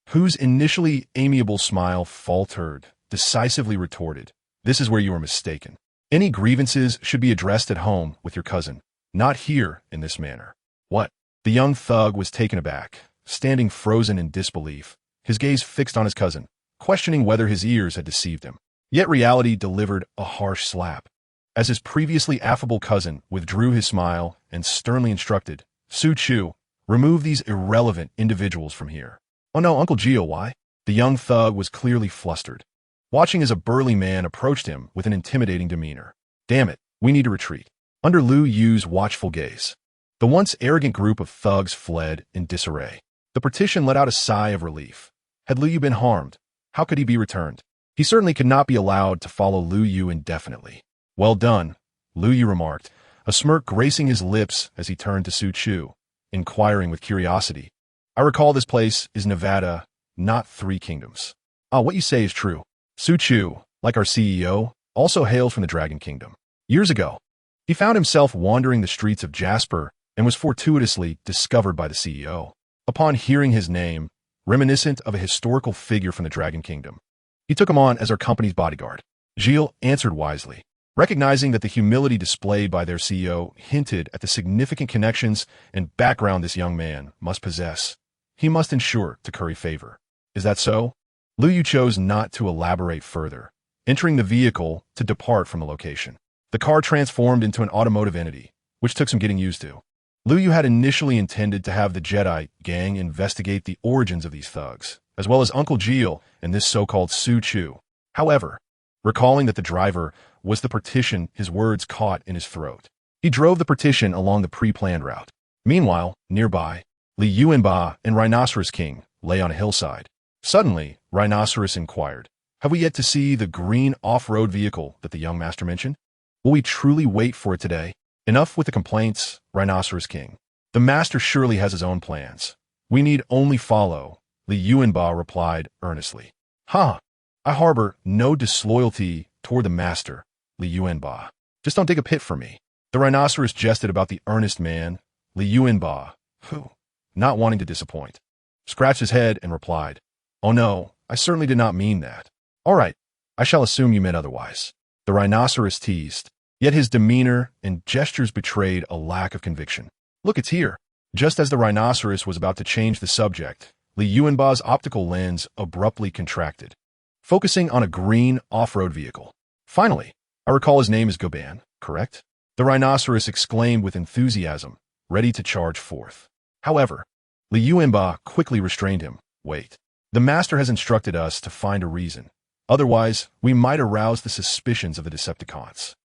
whose initially amiable smile faltered, decisively retorted, "This is where you are mistaken. Any grievances should be addressed at home with your cousin, not here in this manner." What? The young thug was taken aback, standing frozen in disbelief, his gaze fixed on his cousin, questioning whether his ears had deceived him. Yet reality delivered a harsh slap. As his previously affable cousin withdrew his smile and sternly instructed, "Su Chu, remove these irrelevant individuals from here." "Oh no, Uncle Gio, why?" The young thug was clearly flustered, watching as a burly man approached him with an intimidating demeanor. "Damn it, we need to retreat." Under Lu Yu's watchful gaze, the once arrogant group of thugs fled in disarray. The partition let out a sigh of relief. Had Lu Yu been harmed, how could he be returned? He certainly could not be allowed to follow Lu Yu indefinitely. "Well done," Lu Yu remarked, a smirk gracing his lips as he turned to Su Chu, inquiring with curiosity. "I recall this place is Nevada, not Three Kingdoms." "Ah, what you say is true." Su Chu, like our CEO, also hails from the Dragon Kingdom. Years ago, he found himself wandering the streets of Jasper and was fortuitously discovered by the CEO. Upon hearing his name, reminiscent of a historical figure from the Dragon Kingdom, he took him on as our company's bodyguard. Gilles answered wisely, recognizing that the humility displayed by their CEO hinted at the significant connections and background this young man must possess. He must ensure to curry favor. "Is that so?" Lu Yu chose not to elaborate further, entering the vehicle to depart from the location. The car transformed into an automotive entity, which took some getting used to. Lu Yu had initially intended to have the Jedi gang investigate the origins of these thugs, as well as Uncle Gilles and this so-called Su Chu. However, recalling that the driver was the partition, his words caught in his throat. He drove the partition along the pre-planned route. Meanwhile, nearby, Li Yuanba and Rhinoceros King lay on a hillside. Suddenly, Rhinoceros inquired, "Have we yet to see the green off-road vehicle that the young master mentioned? Will we truly wait for it today?" "Enough with the complaints, Rhinoceros King. The master surely has his own plans. We need only follow," Li Yuanba replied earnestly. "Ha! I harbor no disloyalty toward the master, Li Yuanba. Just don't dig a pit for me." The rhinoceros jested about the earnest man, Li Yuanba, who, not wanting to disappoint, scratched his head and replied, "Oh no, I certainly did not mean that." "All right, I shall assume you meant otherwise." The rhinoceros teased, yet his demeanor and gestures betrayed a lack of conviction. "Look, it's here." Just as the rhinoceros was about to change the subject, Li Yuanba's optical lens abruptly contracted, focusing on a green off-road vehicle. "Finally, I recall his name is Goban, correct?" The rhinoceros exclaimed with enthusiasm, ready to charge forth. However, Li Yuanba quickly restrained him. "Wait. The master has instructed us to find a reason. Otherwise, we might arouse the suspicions of the Decepticons.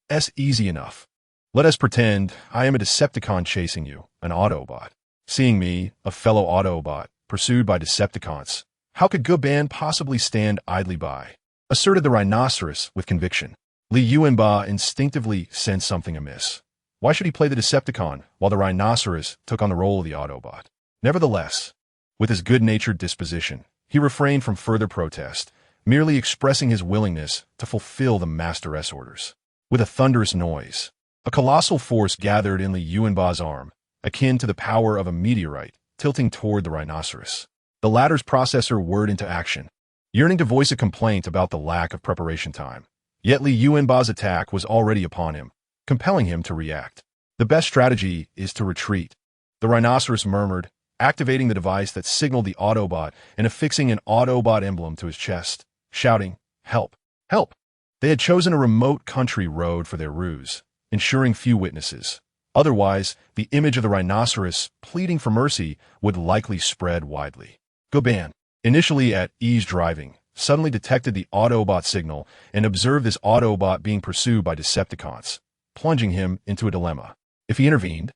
That's easy enough. Let us pretend I am a Decepticon chasing you, an Autobot. Seeing me, a fellow Autobot, pursued by Decepticons, how could Goban possibly stand idly by?" asserted the rhinoceros with conviction. Li Yuanba instinctively sensed something amiss. Why should he play the Decepticon while the rhinoceros took on the role of the Autobot? Nevertheless, with his good-natured disposition, he refrained from further protest, merely expressing his willingness to fulfill the master's orders. With a thunderous noise, a colossal force gathered in Li Yuanba's arm, akin to the power of a meteorite, tilting toward the rhinoceros. The latter's processor whirred into action, yearning to voice a complaint about the lack of preparation time. Yet Li Yuanba's attack was already upon him, compelling him to react. "The best strategy is to retreat," the rhinoceros murmured, activating the device that signaled the Autobot and affixing an Autobot emblem to his chest, shouting, "Help! Help!" They had chosen a remote country road for their ruse, ensuring few witnesses. Otherwise, the image of the rhinoceros pleading for mercy would likely spread widely. Goban, initially at ease driving, suddenly detected the Autobot signal and observed this Autobot being pursued by Decepticons, plunging him into a dilemma. If he intervened,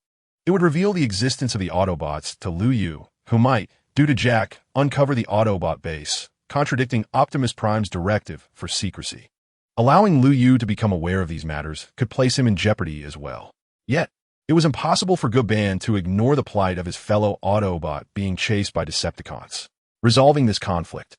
it would reveal the existence of the Autobots to Lu Yu, who might, due to Jack, uncover the Autobot base, contradicting Optimus Prime's directive for secrecy. Allowing Lu Yu to become aware of these matters could place him in jeopardy as well. Yet, it was impossible for Goban to ignore the plight of his fellow Autobot being chased by Decepticons. Resolving this conflict,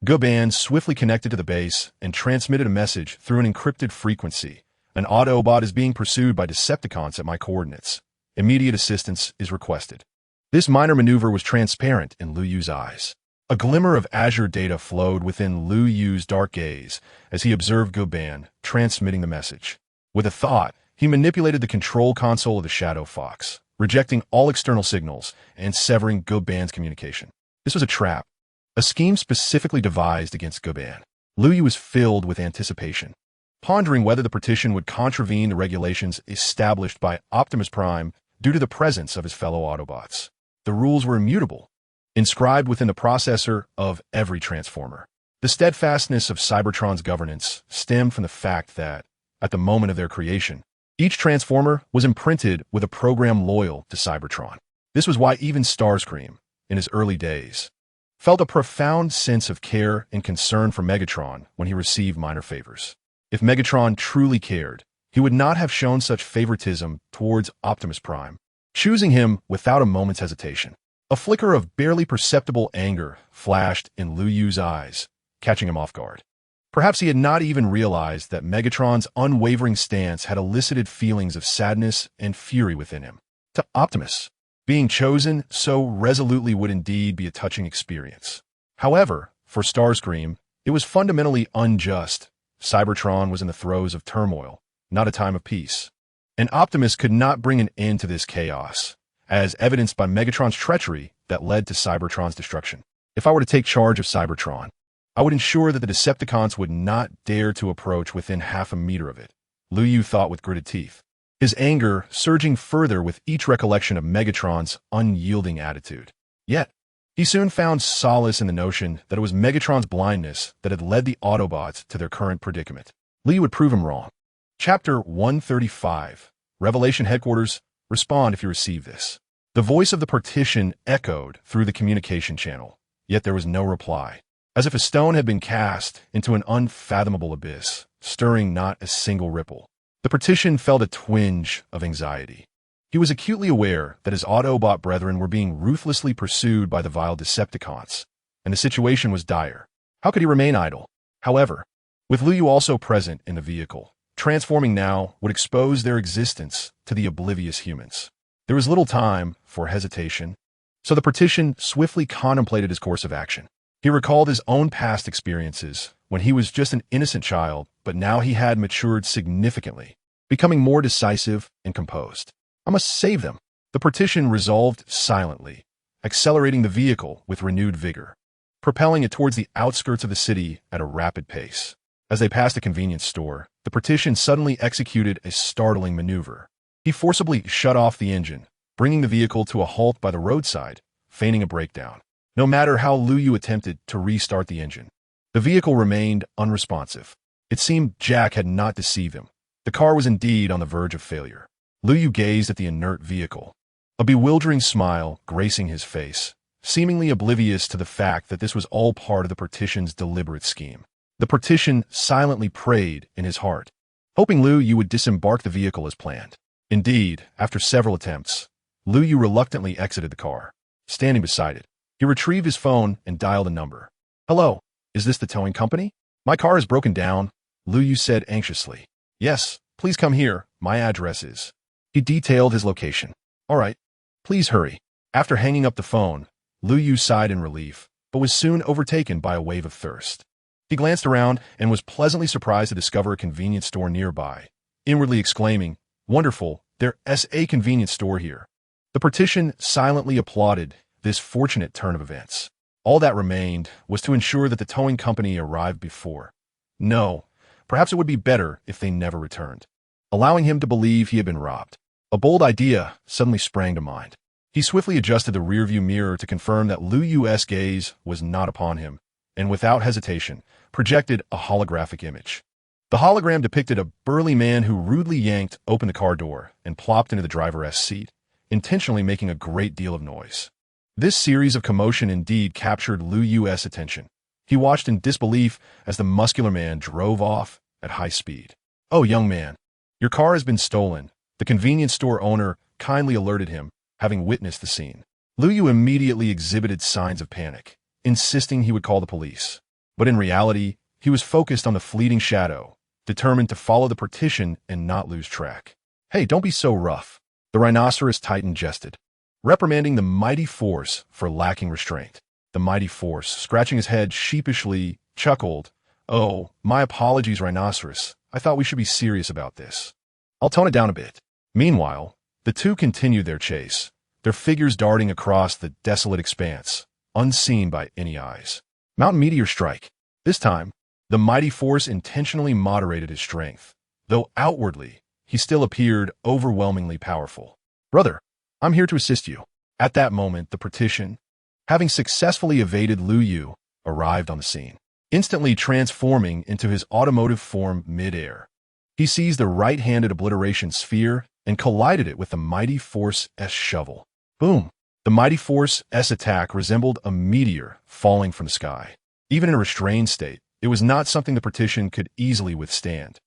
Goban swiftly connected to the base and transmitted a message through an encrypted frequency. An Autobot is being pursued by Decepticons at my coordinates. Immediate assistance is requested. This minor maneuver was transparent in Lu Yu's eyes. A glimmer of azure data flowed within Lu Yu's dark gaze as he observed Goban transmitting the message. With a thought, he manipulated the control console of the Shadow Fox, rejecting all external signals and severing Goban's communication. This was a trap, a scheme specifically devised against Goban. Lu Yu was filled with anticipation, pondering whether the partition would contravene the regulations established by Optimus Prime due to the presence of his fellow Autobots. The rules were immutable, inscribed within the processor of every Transformer. The steadfastness of Cybertron's governance stemmed from the fact that, at the moment of their creation, each Transformer was imprinted with a program loyal to Cybertron. This was why even Starscream, in his early days, felt a profound sense of care and concern for Megatron when he received minor favors. If Megatron truly cared, he would not have shown such favoritism towards Optimus Prime, choosing him without a moment's hesitation. A flicker of barely perceptible anger flashed in Lu Yu's eyes, catching him off guard. Perhaps he had not even realized that Megatron's unwavering stance had elicited feelings of sadness and fury within him. To Optimus, being chosen so resolutely would indeed be a touching experience. However, for Starscream, it was fundamentally unjust. Cybertron was in the throes of turmoil, not a time of peace. And Optimus could not bring an end to this chaos, as evidenced by Megatron's treachery that led to Cybertron's destruction. If I were to take charge of Cybertron, I would ensure that the Decepticons would not dare to approach within half a meter of it, Lu Yu thought with gritted teeth, his anger surging further with each recollection of Megatron's unyielding attitude. Yet, he soon found solace in the notion that it was Megatron's blindness that had led the Autobots to their current predicament. Lu Yu would prove him wrong. Chapter 135, Revelation Headquarters, respond if you receive this. The voice of the partition echoed through the communication channel, yet there was no reply, as if a stone had been cast into an unfathomable abyss, stirring not a single ripple. The partition felt a twinge of anxiety. He was acutely aware that his Autobot brethren were being ruthlessly pursued by the vile Decepticons, and the situation was dire. How could he remain idle? However, with Lu Yu also present in the vehicle, transforming now would expose their existence to the oblivious humans. There was little time for hesitation, so the partition swiftly contemplated his course of action. He recalled his own past experiences when he was just an innocent child, but now he had matured significantly, becoming more decisive and composed. I must save them. The partition resolved silently, accelerating the vehicle with renewed vigor, propelling it towards the outskirts of the city at a rapid pace. As they passed a convenience store, the partition suddenly executed a startling maneuver. He forcibly shut off the engine, bringing the vehicle to a halt by the roadside, feigning a breakdown. No matter how Lu Yu attempted to restart the engine, the vehicle remained unresponsive. It seemed Jack had not deceived him. The car was indeed on the verge of failure. Lu Yu gazed at the inert vehicle, a bewildering smile gracing his face, seemingly oblivious to the fact that this was all part of the partition's deliberate scheme. The partition silently prayed in his heart, hoping Lu Yu would disembark the vehicle as planned. Indeed, after several attempts, Lu Yu reluctantly exited the car. Standing beside it, he retrieved his phone and dialed a number. "Hello, is this the towing company? My car is broken down," Lu Yu said anxiously. "Yes, please come here, my address is." He detailed his location. "All right, please hurry." After hanging up the phone, Lu Yu sighed in relief, but was soon overtaken by a wave of thirst. He glanced around and was pleasantly surprised to discover a convenience store nearby, inwardly exclaiming, "Wonderful, there's a convenience store here." The partition silently applauded this fortunate turn of events. All that remained was to ensure that the towing company arrived before. No, perhaps it would be better if they never returned, allowing him to believe he had been robbed. A bold idea suddenly sprang to mind. He swiftly adjusted the rearview mirror to confirm that Lu Yu's gaze was not upon him, and without hesitation, projected a holographic image. The hologram depicted a burly man who rudely yanked open the car door and plopped into the driver's seat, intentionally making a great deal of noise. This series of commotion indeed captured Lu Yu's attention. He watched in disbelief as the muscular man drove off at high speed. "Oh, young man, your car has been stolen," the convenience store owner kindly alerted him, having witnessed the scene. Lu Yu immediately exhibited signs of panic, insisting he would call the police. But in reality, he was focused on the fleeting shadow, determined to follow the partition and not lose track. "Hey, don't be so rough," the rhinoceros titan jested, reprimanding the mighty force for lacking restraint. The mighty force, scratching his head sheepishly, chuckled, "Oh, my apologies, rhinoceros. I thought we should be serious about this. I'll tone it down a bit." Meanwhile, the two continued their chase, their figures darting across the desolate expanse, unseen by any eyes. Mountain meteor strike. This time, the mighty force intentionally moderated his strength, though outwardly, he still appeared overwhelmingly powerful. "Brother, I'm here to assist you." At that moment, the partition, having successfully evaded Lu Yu, arrived on the scene, instantly transforming into his automotive form mid-air. He seized the right-handed obliteration sphere and collided it with the Mighty Force S shovel. Boom! The Mighty Force S attack resembled a meteor falling from the sky. Even in a restrained state, it was not something the partition could easily withstand.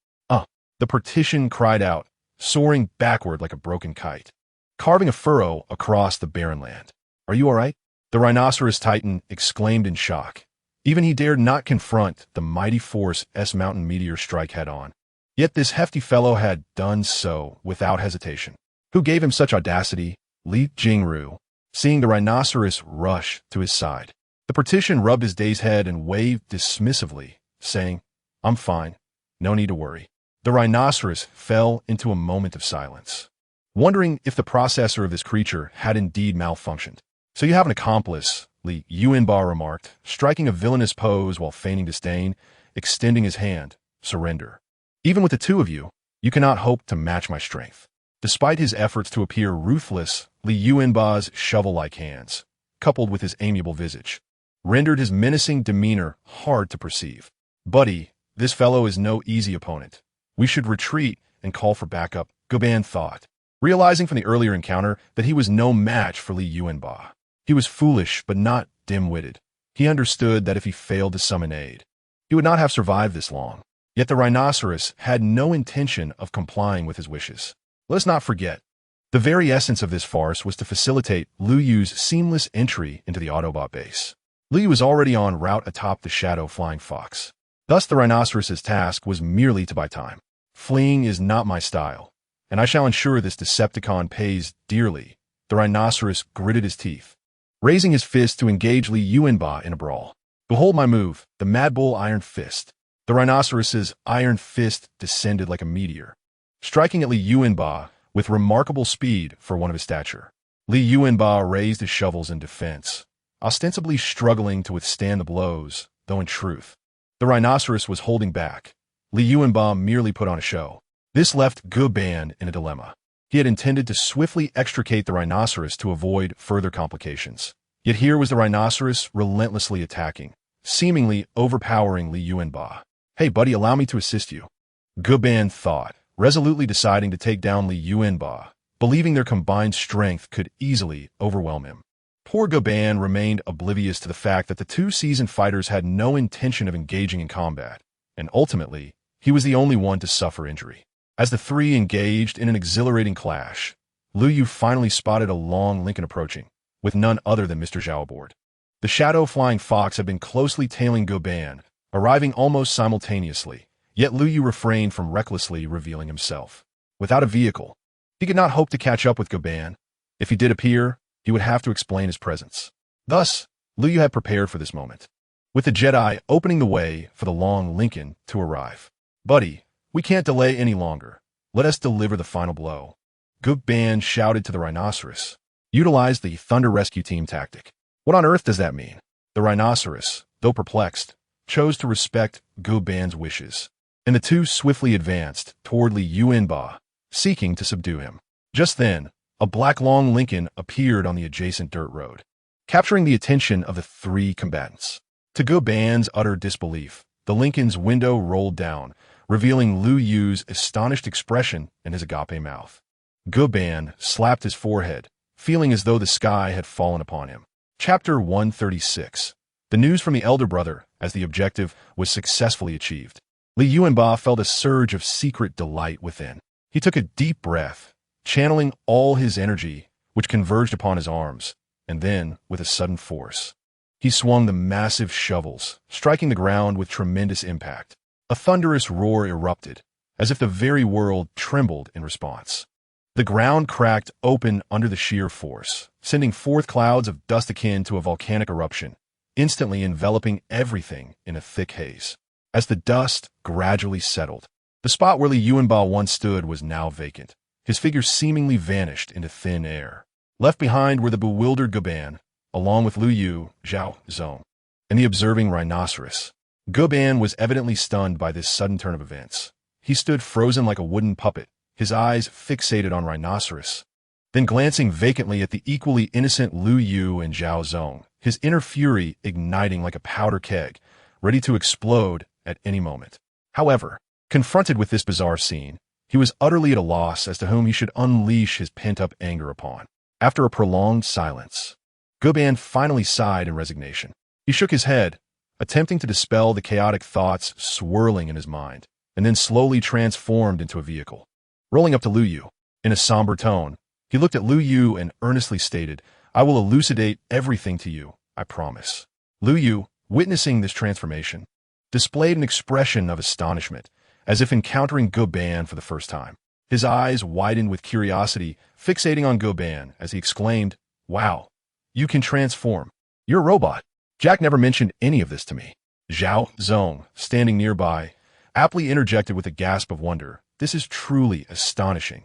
The partition cried out, soaring backward like a broken kite, carving a furrow across the barren land. "Are you all right?" the rhinoceros titan exclaimed in shock. Even he dared not confront the Mighty Force S mountain meteor strike head-on. Yet this hefty fellow had done so without hesitation. Who gave him such audacity? Li Jingru, seeing the rhinoceros rush to his side. The partition rubbed his dazed head and waved dismissively, saying, "I'm fine. No need to worry." The rhinoceros fell into a moment of silence, wondering if the processor of this creature had indeed malfunctioned. "So you have an accomplice," Li Yuanba remarked, striking a villainous pose while feigning disdain, extending his hand. "Surrender. Even with the two of you, you cannot hope to match my strength." Despite his efforts to appear ruthless, Li Yuanba's shovel-like hands, coupled with his amiable visage, rendered his menacing demeanor hard to perceive. "Buddy, this fellow is no easy opponent. We should retreat and call for backup," Goban thought, realizing from the earlier encounter that he was no match for Li Yuanba. He was foolish but not dim-witted. He understood that if he failed to summon aid, he would not have survived this long. Yet the rhinoceros had no intention of complying with his wishes. Let us not forget, the very essence of this farce was to facilitate Lu Yu's seamless entry into the Autobot base. Lu Yu was already en route atop the Shadow Flying Fox. Thus the rhinoceros's task was merely to buy time. "Fleeing is not my style, and I shall ensure this Decepticon pays dearly." The rhinoceros gritted his teeth, raising his fist to engage Li Yuanba in a brawl. "Behold my move, the Mad Bull Iron Fist." The rhinoceros's iron fist descended like a meteor, striking at Li Yuanba with remarkable speed for one of his stature. Li Yuanba raised his shovels in defense, ostensibly struggling to withstand the blows, though in truth, the rhinoceros was holding back. Li Yuanba merely put on a show. This left Goban in a dilemma. He had intended to swiftly extricate the rhinoceros to avoid further complications. Yet here was the rhinoceros relentlessly attacking, seemingly overpowering Li Yuanba. "Hey buddy, allow me to assist you," Goban thought, resolutely deciding to take down Li Yuanba, believing their combined strength could easily overwhelm him. Poor Goban remained oblivious to the fact that the two seasoned fighters had no intention of engaging in combat, and ultimately, he was the only one to suffer injury. As the three engaged in an exhilarating clash, Lu Yu finally spotted a long Lincoln approaching, with none other than Mr. Zhao aboard. The Shadow Flying Fox had been closely tailing Goban, arriving almost simultaneously, yet Lu Yu refrained from recklessly revealing himself. Without a vehicle, he could not hope to catch up with Goban. If he did appear, he would have to explain his presence. Thus, Lu Yu had prepared for this moment, with the Jedi opening the way for the long Lincoln to arrive. "Buddy, we can't delay any longer. Let us deliver the final blow," Goban shouted to the rhinoceros. "Utilize the Thunder Rescue Team tactic." "What on earth does that mean?" The rhinoceros, though perplexed, chose to respect Goban's wishes, and the two swiftly advanced toward Li Yuanba, seeking to subdue him. Just then, a black long Lincoln appeared on the adjacent dirt road, capturing the attention of the three combatants. To Goban's utter disbelief, the Lincoln's window rolled down, revealing Lu Yu's astonished expression and his agape mouth. Goban slapped his forehead, feeling as though the sky had fallen upon him. Chapter 136. The news from the elder brother, as the objective was successfully achieved. Li Yuanba felt a surge of secret delight within. He took a deep breath, channeling all his energy, which converged upon his arms, and then, with a sudden force, he swung the massive shovels, striking the ground with tremendous impact. A thunderous roar erupted, as if the very world trembled in response. The ground cracked open under the sheer force, sending forth clouds of dust akin to a volcanic eruption, instantly enveloping everything in a thick haze. As the dust gradually settled, the spot where Li Yuanba once stood was now vacant. His figure seemingly vanished into thin air. Left behind were the bewildered Goban, along with Lu Yu, Zhao Zong, and the observing rhinoceros. Goban was evidently stunned by this sudden turn of events. He stood frozen like a wooden puppet, his eyes fixated on rhinoceros, then glancing vacantly at the equally innocent Lu Yu and Zhao Zong, his inner fury igniting like a powder keg, ready to explode at any moment. However, confronted with this bizarre scene, he was utterly at a loss as to whom he should unleash his pent-up anger upon. After a prolonged silence, Goban finally sighed in resignation. He shook his head, attempting to dispel the chaotic thoughts swirling in his mind, and then slowly transformed into a vehicle. Rolling up to Lu Yu, in a somber tone, he looked at Lu Yu and earnestly stated, "I will elucidate everything to you, I promise." Lu Yu, witnessing this transformation, displayed an expression of astonishment, as if encountering Goban for the first time. His eyes widened with curiosity, fixating on Goban as he exclaimed, "Wow, you can transform. You're a robot. Jack never mentioned any of this to me." Zhao Zong, standing nearby, aptly interjected with a gasp of wonder, "This is truly astonishing.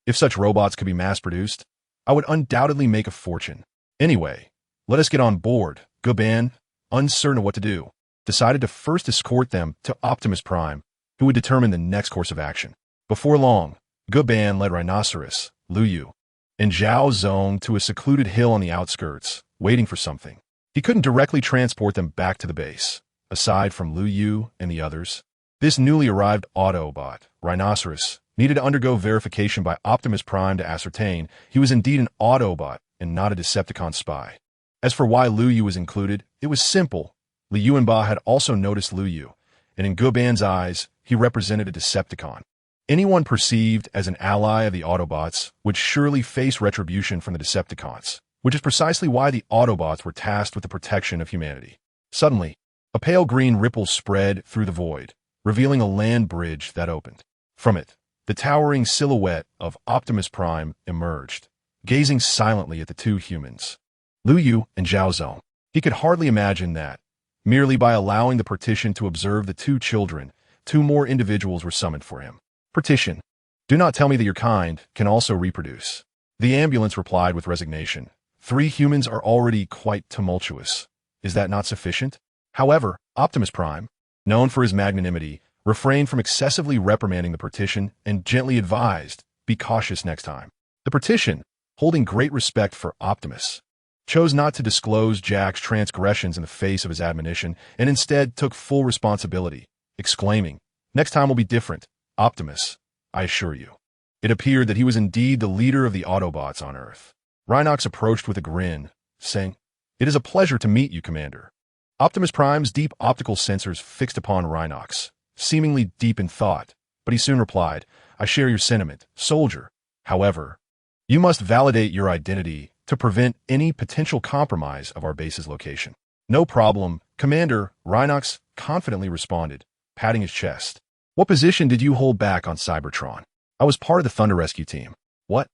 If such robots could be mass-produced, I would undoubtedly make a fortune. Anyway, let us get on board." Goban, uncertain of what to do, decided to first escort them to Optimus Prime, who would determine the next course of action. Before long, Goban led Rhinoceros, Lu Yu, and Zhao Zong to a secluded hill on the outskirts, waiting for something. He couldn't directly transport them back to the base. Aside from Lu Yu and the others, this newly arrived Autobot, Rhinoceros, needed to undergo verification by Optimus Prime to ascertain he was indeed an Autobot and not a Decepticon spy. As for why Lu Yu was included, it was simple. Li Yuanba had also noticed Lu Yu, and in Goban's eyes, he represented a Decepticon. Anyone perceived as an ally of the Autobots would surely face retribution from the Decepticons, which is precisely why the Autobots were tasked with the protection of humanity. Suddenly, a pale green ripple spread through the void, revealing a land bridge that opened. From it, the towering silhouette of Optimus Prime emerged, gazing silently at the two humans, Lu Yu and Zhao Zong. He could hardly imagine that, merely by allowing the partition to observe the two children, two more individuals were summoned for him. Partition, do not tell me that your kind can also reproduce. The ambulance replied with resignation. 3 humans are already quite tumultuous. Is that not sufficient? However, Optimus Prime, known for his magnanimity, refrained from excessively reprimanding the partition and gently advised, be cautious next time. The partition, holding great respect for Optimus, chose not to disclose Jack's transgressions in the face of his admonition and instead took full responsibility, exclaiming, "Next time will be different, Optimus, I assure you." It appeared that he was indeed the leader of the Autobots on Earth. Rhinox approached with a grin, saying, "It is a pleasure to meet you, Commander." Optimus Prime's deep optical sensors fixed upon Rhinox, seemingly deep in thought, but he soon replied, "I share your sentiment, soldier. However, you must validate your identity to prevent any potential compromise of our base's location." "No problem, Commander," Rhinox confidently responded, patting his chest. "What position did you hold back on Cybertron?" "I was part of the Thunder Rescue team." "What?"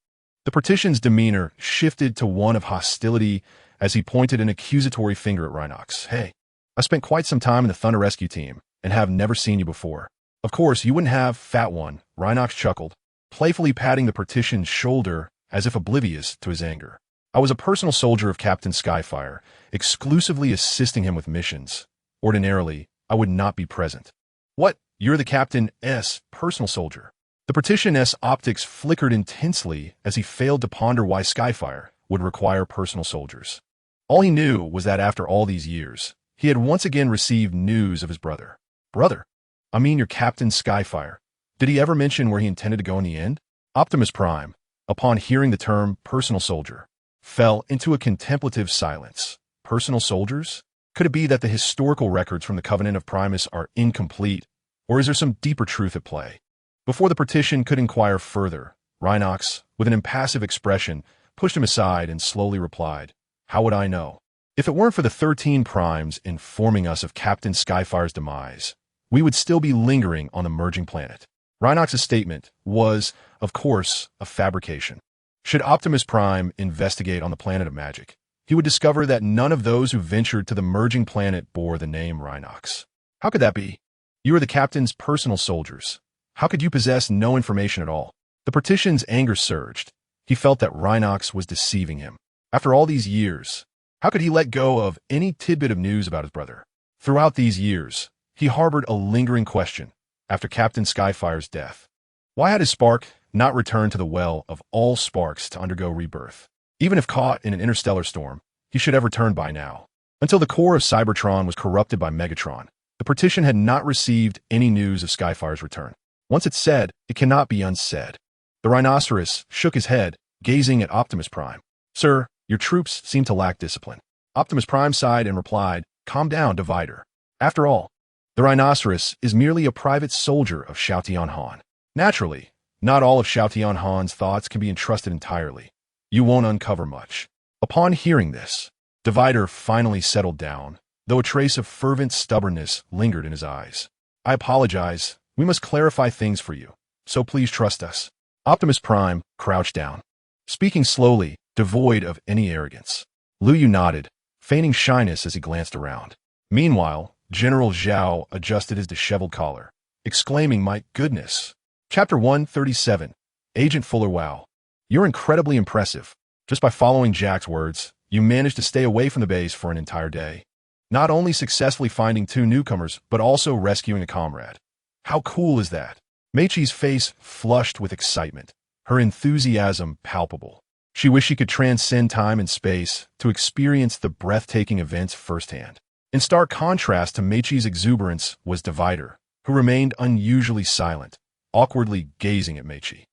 The partition's demeanor shifted to one of hostility as he pointed an accusatory finger at Rhinox. "Hey, I spent quite some time in the Thunder Rescue team and have never seen you before." "Of course, you wouldn't have, fat one," Rhinox chuckled, playfully patting the partition's shoulder as if oblivious to his anger. "I was a personal soldier of Captain Skyfire, exclusively assisting him with missions. Ordinarily, I would not be present." "What? You're the Captain's personal soldier?" The partition's optics flickered intensely as he failed to ponder why Skyfire would require personal soldiers. All he knew was that after all these years, he had once again received news of his brother. "Brother? I mean your Captain Skyfire. Did he ever mention where he intended to go in the end?" Optimus Prime, upon hearing the term personal soldier, fell into a contemplative silence. Personal soldiers? Could it be that the historical records from the Covenant of Primus are incomplete, or is there some deeper truth at play? Before the petition could inquire further, Rhinox, with an impassive expression, pushed him aside and slowly replied, "How would I know? If it weren't for the 13 primes informing us of Captain Skyfire's demise, we would still be lingering on the merging planet." Rhinox's statement was, of course, a fabrication. Should Optimus Prime investigate on the planet of magic, he would discover that none of those who ventured to the merging planet bore the name Rhinox. How could that be? You are the captain's personal soldiers. How could you possess no information at all? The petition's anger surged. He felt that Rhinox was deceiving him. After all these years, how could he let go of any tidbit of news about his brother? Throughout these years, he harbored a lingering question after Captain Skyfire's death. Why had his spark not returned to the well of all sparks to undergo rebirth? Even if caught in an interstellar storm, he should have returned by now. Until the core of Cybertron was corrupted by Megatron, the petition had not received any news of Skyfire's return. Once it's said, it cannot be unsaid. The rhinoceros shook his head, gazing at Optimus Prime. "Sir, your troops seem to lack discipline." Optimus Prime sighed and replied, "Calm down, Divider. After all, the rhinoceros is merely a private soldier of Shao Tian Han. Naturally, not all of Shao Tian Han's thoughts can be entrusted entirely. You won't uncover much." Upon hearing this, Divider finally settled down, though a trace of fervent stubbornness lingered in his eyes. "I apologize. We must clarify things for you, so please trust us." Optimus Prime crouched down, speaking slowly, devoid of any arrogance. Liu Yu nodded, feigning shyness as he glanced around. Meanwhile, General Zhao adjusted his disheveled collar, exclaiming, "My goodness." Chapter 137, Agent Fuller. "Wow. You're incredibly impressive. Just by following Jack's words, you managed to stay away from the base for an entire day. Not only successfully finding 2 newcomers, but also rescuing a comrade. How cool is that?" Meichi's face flushed with excitement, her enthusiasm palpable. She wished she could transcend time and space to experience the breathtaking events firsthand. In stark contrast to Meichi's exuberance was Divider, who remained unusually silent, awkwardly gazing at Meichi,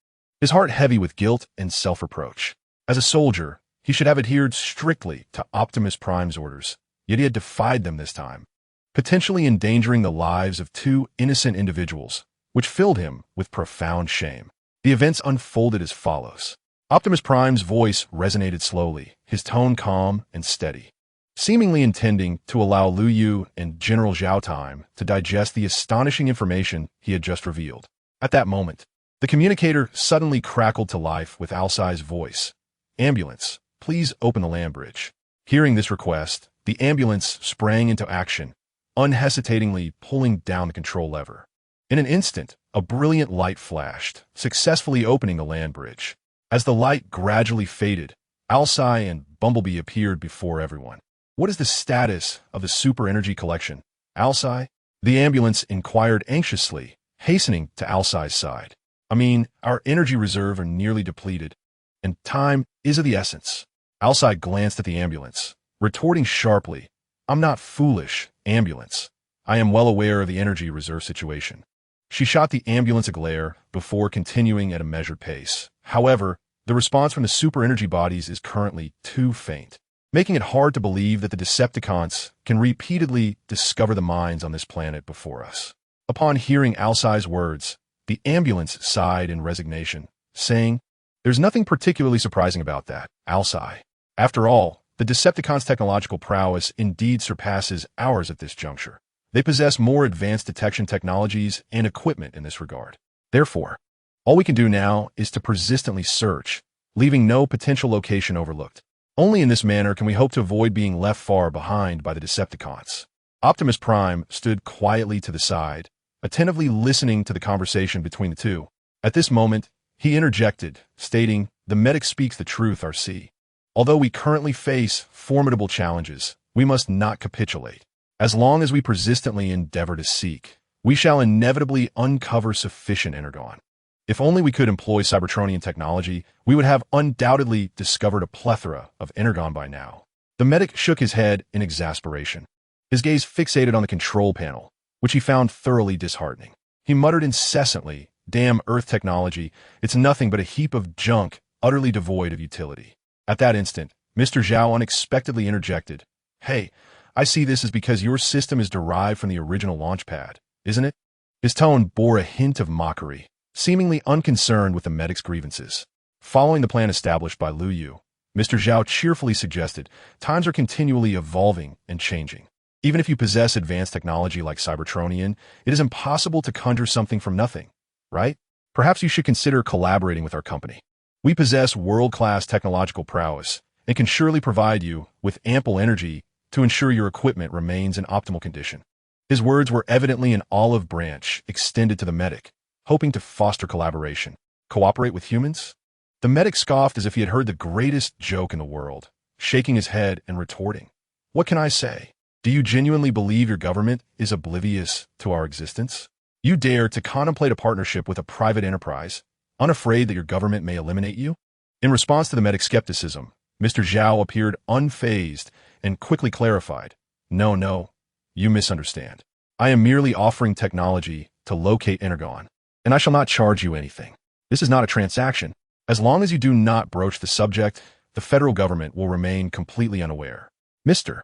his heart heavy with guilt and self-reproach. As a soldier, he should have adhered strictly to Optimus Prime's orders, yet he had defied them this time, potentially endangering the lives of 2 innocent individuals, which filled him with profound shame. The events unfolded as follows. Optimus Prime's voice resonated slowly, his tone calm and steady, seemingly intending to allow Liu Yu and General Zhao time to digest the astonishing information he had just revealed. At that moment, the communicator suddenly crackled to life with Alcai's voice. "Ambulance, please open the land bridge." Hearing this request, the ambulance sprang into action, unhesitatingly pulling down the control lever. In an instant, a brilliant light flashed, successfully opening the land bridge. As the light gradually faded, Alcai and Bumblebee appeared before everyone. "What is the status of the super energy collection, Alcai?" the ambulance inquired anxiously, hastening to Alcai's side. "I mean, our energy reserve are nearly depleted, and time is of the essence." Alcai glanced at the ambulance, retorting sharply, "I'm not foolish, ambulance. I am well aware of the energy reserve situation." She shot the ambulance a glare before continuing at a measured pace. However, the response from the super energy bodies is currently too faint, making it hard to believe that the Decepticons can repeatedly discover the mines on this planet before us. Upon hearing Alcai's words, the ambulance sighed in resignation, saying, "There's nothing particularly surprising about that, Alcai. After all, the Decepticons' technological prowess indeed surpasses ours at this juncture. They possess more advanced detection technologies and equipment in this regard. Therefore, all we can do now is to persistently search, leaving no potential location overlooked. Only in this manner can we hope to avoid being left far behind by the Decepticons." Optimus Prime stood quietly to the side, attentively listening to the conversation between the two. At this moment, he interjected, stating, "The medic speaks the truth, RC. Although we currently face formidable challenges, we must not capitulate. As long as we persistently endeavor to seek, we shall inevitably uncover sufficient energon. If only we could employ Cybertronian technology, we would have undoubtedly discovered a plethora of energon by now." The medic shook his head in exasperation, his gaze fixated on the control panel, which he found thoroughly disheartening. He muttered incessantly, "Damn Earth technology, it's nothing but a heap of junk, utterly devoid of utility." At that instant, Mr. Zhao unexpectedly interjected, "Hey, I see this as because your system is derived from the original launch pad, isn't it? His tone bore a hint of mockery, seemingly unconcerned with the medic's grievances. Following the plan established by Lu Yu, Mr. Zhao cheerfully suggested, times are continually evolving and changing. Even if you possess advanced technology like Cybertronian, it is impossible to conjure something from nothing, right? Perhaps you should consider collaborating with our company. We possess world-class technological prowess and can surely provide you with ample energy to ensure your equipment remains in optimal condition. His words were evidently an olive branch extended to the medic, hoping to foster collaboration. Cooperate with humans? The medic scoffed as if he had heard the greatest joke in the world, shaking his head and retorting. What can I say? Do you genuinely believe your government is oblivious to our existence? You dare to contemplate a partnership with a private enterprise, unafraid that your government may eliminate you? In response to the medic's skepticism, Mr. Zhao appeared unfazed and quickly clarified. No, you misunderstand. I am merely offering technology to locate Energon, and I shall not charge you anything. This is not a transaction. As long as you do not broach the subject, the federal government will remain completely unaware. Mr.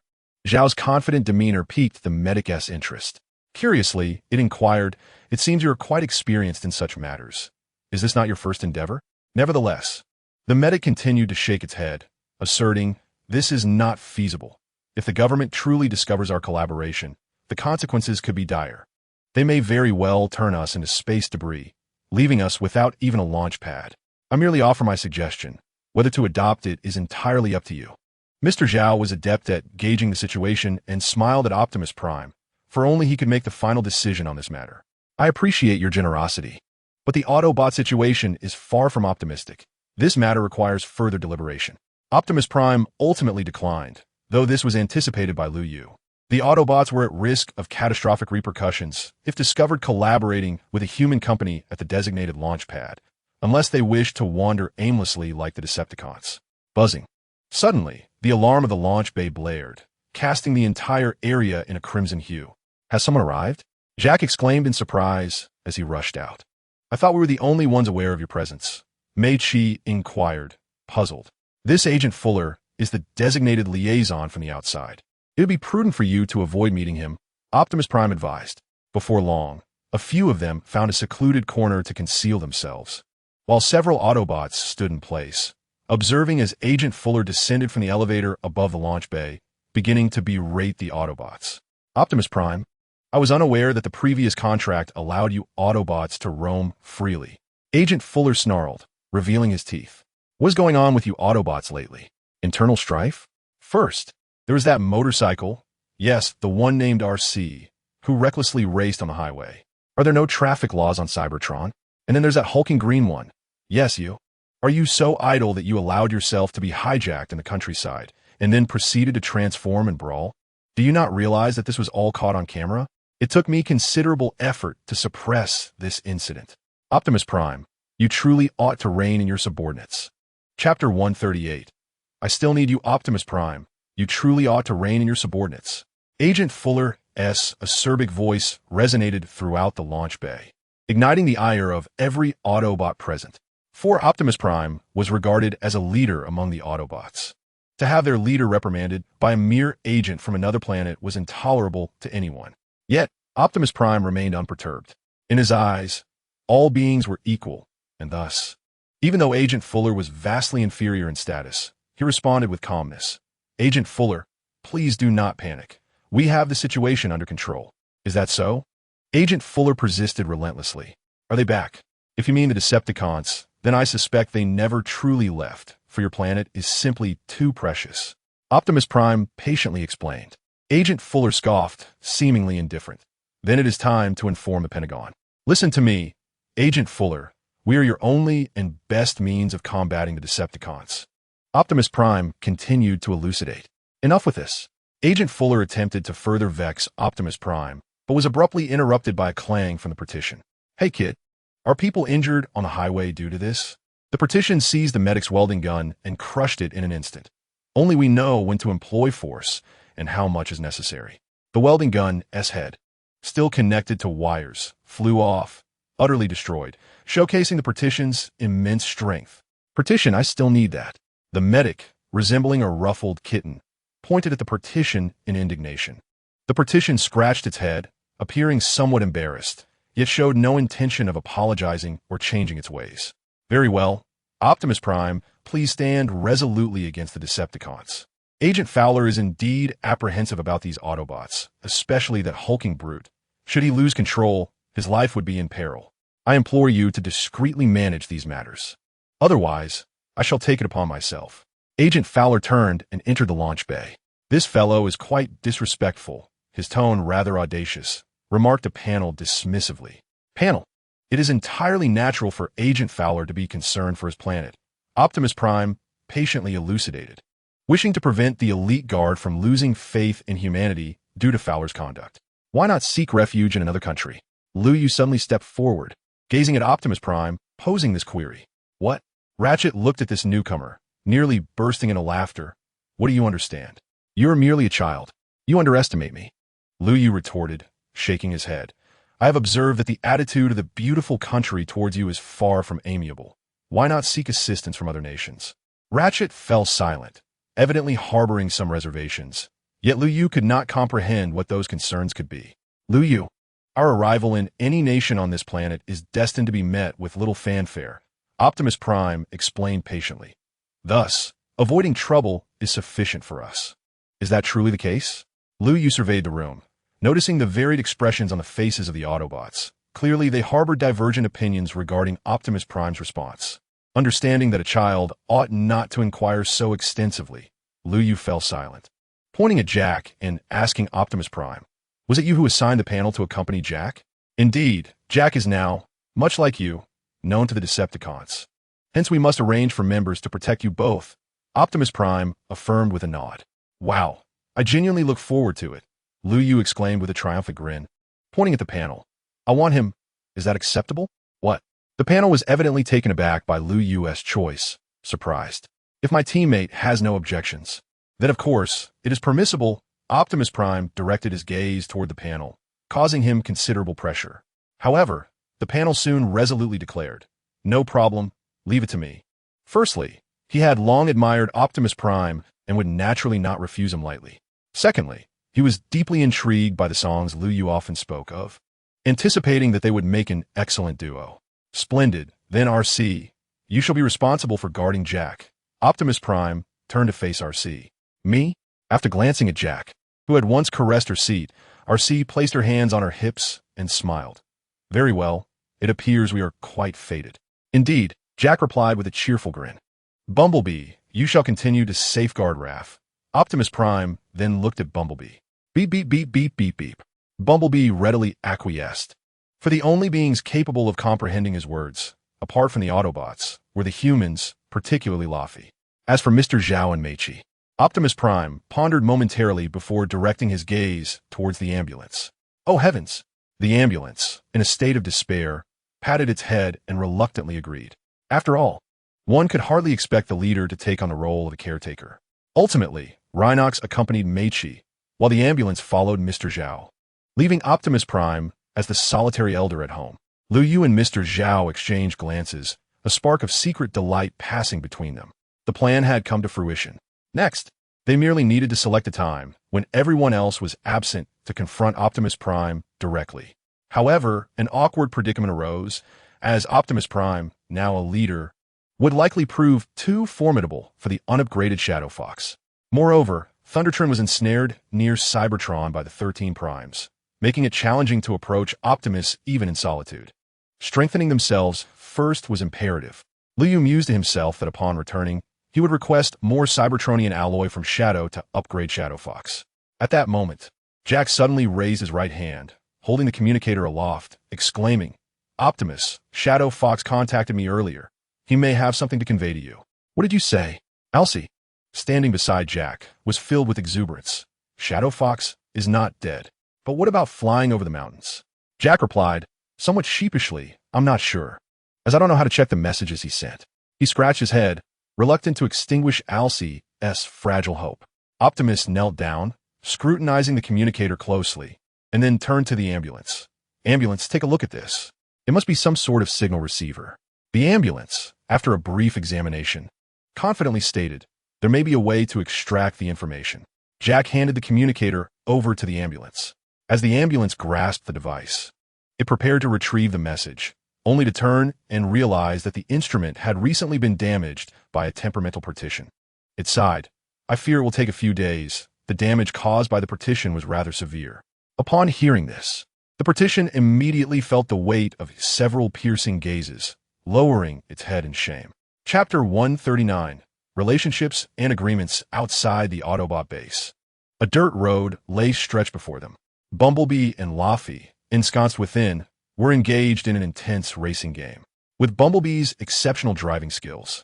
Zhao's confident demeanor piqued the medic's interest. Curiously, it inquired, it seems you are quite experienced in such matters. Is this not your first endeavor? Nevertheless, the medic continued to shake its head, asserting, this is not feasible. If the government truly discovers our collaboration, the consequences could be dire. They may very well turn us into space debris, leaving us without even a launch pad. I merely offer my suggestion. Whether to adopt it is entirely up to you. Mr. Zhao was adept at gauging the situation and smiled at Optimus Prime, for only he could make the final decision on this matter. I appreciate your generosity, but the Autobot situation is far from optimistic. This matter requires further deliberation. Optimus Prime ultimately declined, though this was anticipated by Lu Yu. The Autobots were at risk of catastrophic repercussions if discovered collaborating with a human company at the designated launch pad, unless they wished to wander aimlessly like the Decepticons. Buzzing. Suddenly, the alarm of the launch bay blared, casting the entire area in a crimson hue. Has someone arrived? Jack exclaimed in surprise as he rushed out. I thought we were the only ones aware of your presence. Mei Chi inquired, puzzled. This Agent Fuller is the designated liaison from the outside. It would be prudent for you to avoid meeting him, Optimus Prime advised. Before long, a few of them found a secluded corner to conceal themselves, while several Autobots stood in place, observing as Agent Fuller descended from the elevator above the launch bay, beginning to berate the Autobots. Optimus Prime, I was unaware that the previous contract allowed you Autobots to roam freely. Agent Fuller snarled, revealing his teeth. What is going on with you Autobots lately? Internal strife? First, there was that motorcycle, yes, the one named RC, who recklessly raced on the highway. Are there no traffic laws on Cybertron? And then there's that hulking green one. Yes, you. Are you so idle that you allowed yourself to be hijacked in the countryside and then proceeded to transform and brawl? Do you not realize that this was all caught on camera? It took me considerable effort to suppress this incident. Optimus Prime, you truly ought to rein in your subordinates. Chapter 138. I still need you Optimus Prime. You truly ought to rein in your subordinates. Agent Fuller's acerbic voice resonated throughout the launch bay, igniting the ire of every Autobot present. For Optimus Prime was regarded as a leader among the Autobots. To have their leader reprimanded by a mere agent from another planet was intolerable to anyone. Yet, Optimus Prime remained unperturbed. In his eyes, all beings were equal, and thus, even though Agent Fuller was vastly inferior in status, he responded with calmness. Agent Fuller, please do not panic. We have the situation under control. Is that so? Agent Fuller persisted relentlessly. Are they back? If you mean the Decepticons, then I suspect they never truly left, for your planet is simply too precious. Optimus Prime patiently explained. Agent Fuller scoffed, seemingly indifferent. Then it is time to inform the Pentagon. Listen to me, Agent Fuller. We are your only and best means of combating the Decepticons. Optimus Prime continued to elucidate. Enough with this. Agent Fuller attempted to further vex Optimus Prime, but was abruptly interrupted by a clang from the partition. Hey kid, are people injured on the highway due to this? The partition seized the medic's welding gun and crushed it in an instant. Only we know when to employ force and how much is necessary. The welding gun's head, still connected to wires, flew off, utterly destroyed, showcasing the partition's immense strength. Partition, I still need that. The medic, resembling a ruffled kitten, pointed at the partition in indignation. The partition scratched its head, appearing somewhat embarrassed, yet showed no intention of apologizing or changing its ways. Very well. Optimus Prime, please stand resolutely against the Decepticons. Agent Fowler is indeed apprehensive about these Autobots, especially that hulking brute. Should he lose control, his life would be in peril. I implore you to discreetly manage these matters. Otherwise, I shall take it upon myself. Agent Fowler turned and entered the launch bay. This fellow is quite disrespectful, his tone rather audacious, remarked a panel dismissively. Panel, it is entirely natural for Agent Fowler to be concerned for his planet. Optimus Prime patiently elucidated, wishing to prevent the elite guard from losing faith in humanity due to Fowler's conduct. Why not seek refuge in another country? Liu Yu suddenly stepped forward, gazing at Optimus Prime, posing this query. What? Ratchet looked at this newcomer, nearly bursting into laughter. What do you understand? You are merely a child. You underestimate me. Liu Yu retorted, shaking his head. I have observed that the attitude of the beautiful country towards you is far from amiable. Why not seek assistance from other nations? Ratchet fell silent, evidently harboring some reservations. Yet Liu Yu could not comprehend what those concerns could be. Liu Yu, our arrival in any nation on this planet is destined to be met with little fanfare, Optimus Prime explained patiently. Thus, avoiding trouble is sufficient for us. Is that truly the case? Liu Yu surveyed the room, noticing the varied expressions on the faces of the Autobots. Clearly, they harbored divergent opinions regarding Optimus Prime's response. Understanding that a child ought not to inquire so extensively, Liu Yu fell silent. Pointing at Jack and asking Optimus Prime, was it you who assigned the panel to accompany Jack? Indeed, Jack is now, much like you, known to the Decepticons. Hence we must arrange for members to protect you both, Optimus Prime affirmed with a nod. Wow, I genuinely look forward to it, Liu Yu exclaimed with a triumphant grin, pointing at the panel. I want him. Is that acceptable? What? The panel was evidently taken aback by Liu Yu's choice, surprised. If my teammate has no objections, then of course, it is permissible. Optimus Prime directed his gaze toward the panel, causing him considerable pressure. However, the panel soon resolutely declared, no problem, leave it to me. Firstly, he had long admired Optimus Prime and would naturally not refuse him lightly. Secondly, he was deeply intrigued by the songs Liu Yu often spoke of, anticipating that they would make an excellent duo. Splendid. Then RC, you shall be responsible for guarding Jack. Optimus Prime turned to face RC. Me? After glancing at Jack, who had once caressed her seat, RC placed her hands on her hips and smiled. Very well, it appears we are quite fated. Indeed, Jack replied with a cheerful grin. Bumblebee, you shall continue to safeguard Raph. Optimus Prime then looked at Bumblebee. Beep, beep, beep, beep, beep, beep. Bumblebee readily acquiesced. For the only beings capable of comprehending his words, apart from the Autobots, were the humans, particularly Laffy. As for Mr. Zhao and Meichi, Optimus Prime pondered momentarily before directing his gaze towards the ambulance. Oh heavens! The ambulance, in a state of despair, patted its head and reluctantly agreed. After all, one could hardly expect the leader to take on the role of a caretaker. Ultimately, Rhinox accompanied Meichi, while the ambulance followed Mr. Zhao, leaving Optimus Prime as the solitary elder at home. Liu Yu and Mr. Zhao exchanged glances, a spark of secret delight passing between them. The plan had come to fruition. Next, they merely needed to select a time when everyone else was absent to confront Optimus Prime directly. However, an awkward predicament arose, as Optimus Prime, now a leader, would likely prove too formidable for the unupgraded Shadow Fox. Moreover, Thundertron was ensnared near Cybertron by the 13 Primes, making it challenging to approach Optimus even in solitude. Strengthening themselves first was imperative. Liu Yu mused to himself that upon returning, he would request more Cybertronian alloy from Shadow to upgrade Shadow Fox. At that moment, Jack suddenly raised his right hand, holding the communicator aloft, exclaiming, Optimus, Shadow Fox contacted me earlier. He may have something to convey to you. What did you say? Elsie, standing beside Jack, was filled with exuberance. Shadow Fox is not dead. But what about flying over the mountains? Jack replied, somewhat sheepishly, I'm not sure, as I don't know how to check the messages he sent. He scratched his head, reluctant to extinguish Elsie's fragile hope. Optimus knelt down, scrutinizing the communicator closely, and then turned to the ambulance. Ambulance, take a look at this. It must be some sort of signal receiver. The ambulance, after a brief examination, confidently stated, there may be a way to extract the information. Jack handed the communicator over to the ambulance. As the ambulance grasped the device, it prepared to retrieve the message, only to turn and realize that the instrument had recently been damaged by a temperamental partition. It sighed. I fear it will take a few days. The damage caused by the partition was rather severe. Upon hearing this, the partition immediately felt the weight of several piercing gazes, lowering its head in shame. Chapter 139. Relationships and Agreements Outside the Autobot Base. A dirt road lay stretched before them. Bumblebee and Laffy, ensconced within, were engaged in an intense racing game. With Bumblebee's exceptional driving skills,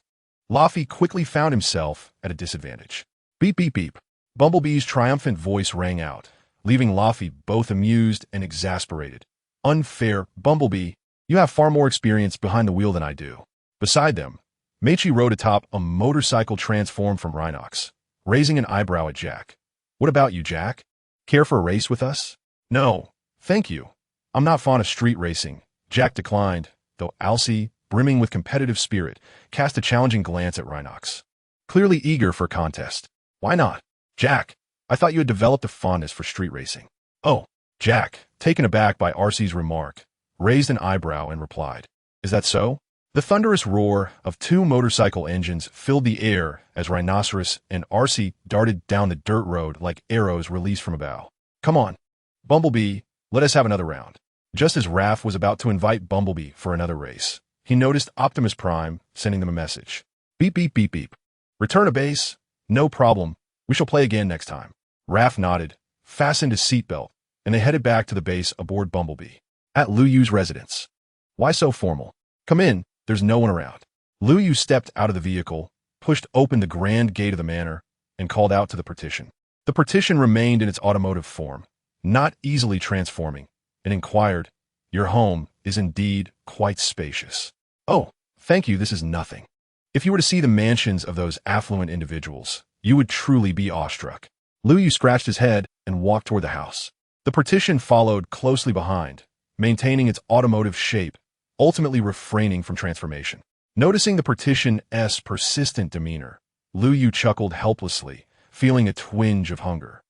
Laffy quickly found himself at a disadvantage. Beep, beep, beep. Bumblebee's triumphant voice rang out, leaving Laffy both amused and exasperated. Unfair, Bumblebee. You have far more experience behind the wheel than I do. Beside them, Meichi rode atop a motorcycle transformed from Rhinox, raising an eyebrow at Jack. What about you, Jack? Care for a race with us? No, thank you. I'm not fond of street racing, Jack declined, though Alcee, brimming with competitive spirit, cast a challenging glance at Rhinox. Clearly eager for a contest. Why not? Jack, I thought you had developed a fondness for street racing. Oh, Jack, taken aback by Arcee's remark, raised an eyebrow and replied, Is that so? The thunderous roar of two motorcycle engines filled the air as Rhinoceros and Arcee darted down the dirt road like arrows released from a bow. Come on, Bumblebee, let us have another round. Just as Raph was about to invite Bumblebee for another race, he noticed Optimus Prime sending them a message. Beep, beep, beep, beep. Return to base? No problem. We shall play again next time. Raph nodded, fastened his seatbelt, and they headed back to the base aboard Bumblebee. At Liu Yu's residence. Why so formal? Come in, there's no one around. Liu Yu stepped out of the vehicle, pushed open the grand gate of the manor, and called out to the partition. The partition remained in its automotive form, not easily transforming, and inquired, Your home is indeed quite spacious. Oh, thank you, this is nothing. If you were to see the mansions of those affluent individuals, you would truly be awestruck. Liu Yu scratched his head and walked toward the house. The partition followed closely behind, maintaining its automotive shape, ultimately refraining from transformation. Noticing the partition's persistent demeanor, Liu Yu chuckled helplessly, feeling a twinge of hunger,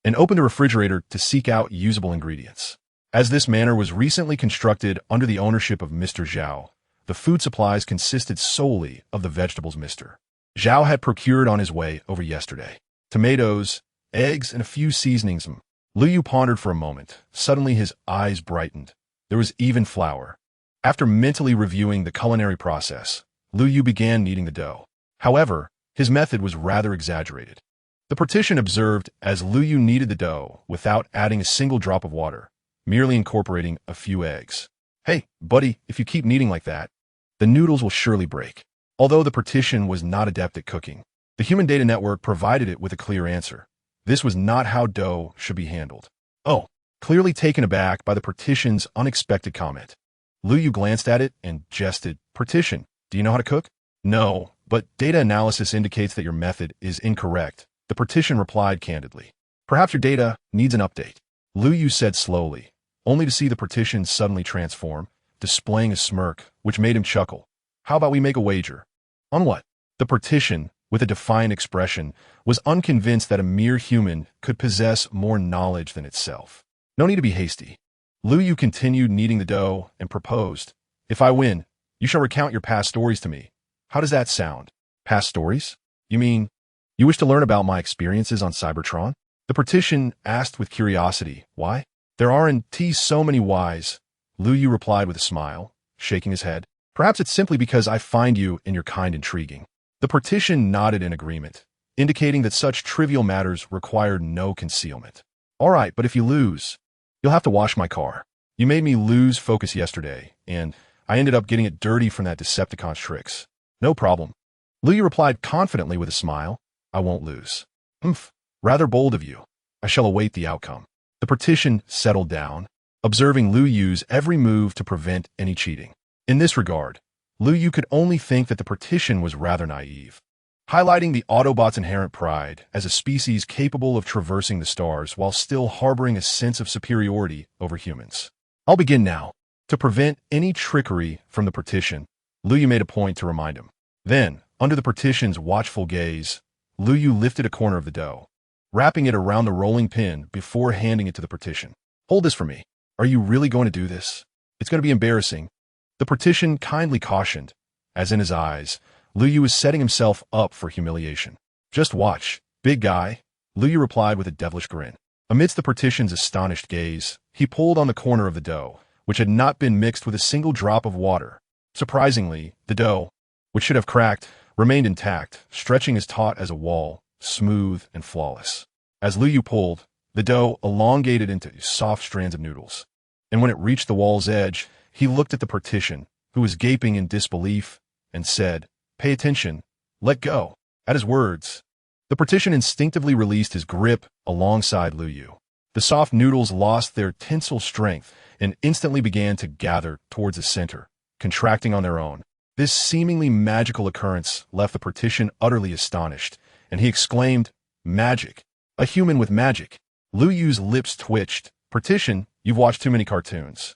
and opened the refrigerator to seek out usable ingredients. As this manor was recently constructed under the ownership of Mr. Zhao, the food supplies consisted solely of the vegetables Mr. Zhao had procured on his way over yesterday. Tomatoes, eggs, and a few seasonings. Liu Yu pondered for a moment. Suddenly his eyes brightened. There was even flour. After mentally reviewing the culinary process, Liu Yu began kneading the dough. However, his method was rather exaggerated. The partition observed as Liu Yu kneaded the dough without adding a single drop of water, merely incorporating a few eggs. Hey, buddy, if you keep kneading like that, the noodles will surely break. Although the partition was not adept at cooking, the Human Data Network provided it with a clear answer. This was not how dough should be handled. Oh, clearly taken aback by the partition's unexpected comment, Liu Yu glanced at it and jested, Partition, do you know how to cook? No, but data analysis indicates that your method is incorrect. The partition replied candidly. Perhaps your data needs an update. Liu Yu said slowly, only to see the partition suddenly transform, displaying a smirk, which made him chuckle. How about we make a wager? On what? The partition, with a defiant expression, was unconvinced that a mere human could possess more knowledge than itself. No need to be hasty. Liu Yu continued kneading the dough and proposed, If I win, you shall recount your past stories to me. How does that sound? Past stories? You mean, you wish to learn about my experiences on Cybertron? The partition asked with curiosity, Why? There aren't so many whys, Liu Yu replied with a smile, shaking his head. Perhaps it's simply because I find you and your kind intriguing. The partition nodded in agreement, indicating that such trivial matters required no concealment. All right, but if you lose, you'll have to wash my car. You made me lose focus yesterday, and I ended up getting it dirty from that Decepticon's tricks. No problem. Liu Yu replied confidently with a smile. I won't lose. Rather bold of you. I shall await the outcome. The partition settled down, observing Liu Yu's every move to prevent any cheating. In this regard, Liu Yu could only think that the partition was rather naive, highlighting the Autobot's inherent pride as a species capable of traversing the stars while still harboring a sense of superiority over humans. I'll begin now. To prevent any trickery from the partition, Liu Yu made a point to remind him. Then, under the partition's watchful gaze, Liu Yu lifted a corner of the dough. wrapping it around the rolling pin before handing it to the partition. Hold this for me. Are you really going to do this? It's going to be embarrassing. The partition kindly cautioned, as in his eyes, Liu Yu was setting himself up for humiliation. Just watch, big guy, Liu Yu replied with a devilish grin. Amidst the partition's astonished gaze, he pulled on the corner of the dough, which had not been mixed with a single drop of water. Surprisingly, the dough, which should have cracked, remained intact, stretching as taut as a wall, smooth and flawless. As Liu Yu pulled, the dough elongated into soft strands of noodles. And when it reached the wall's edge, he looked at the partition, who was gaping in disbelief, and said, "Pay attention. Let go." At his words, the partition instinctively released his grip alongside Liu Yu. The soft noodles lost their tensile strength and instantly began to gather towards the center, contracting on their own. This seemingly magical occurrence left the partition utterly astonished, and he exclaimed, "Magic! A human with magic!" Liu Yu's lips twitched. "Partition, you've watched too many cartoons.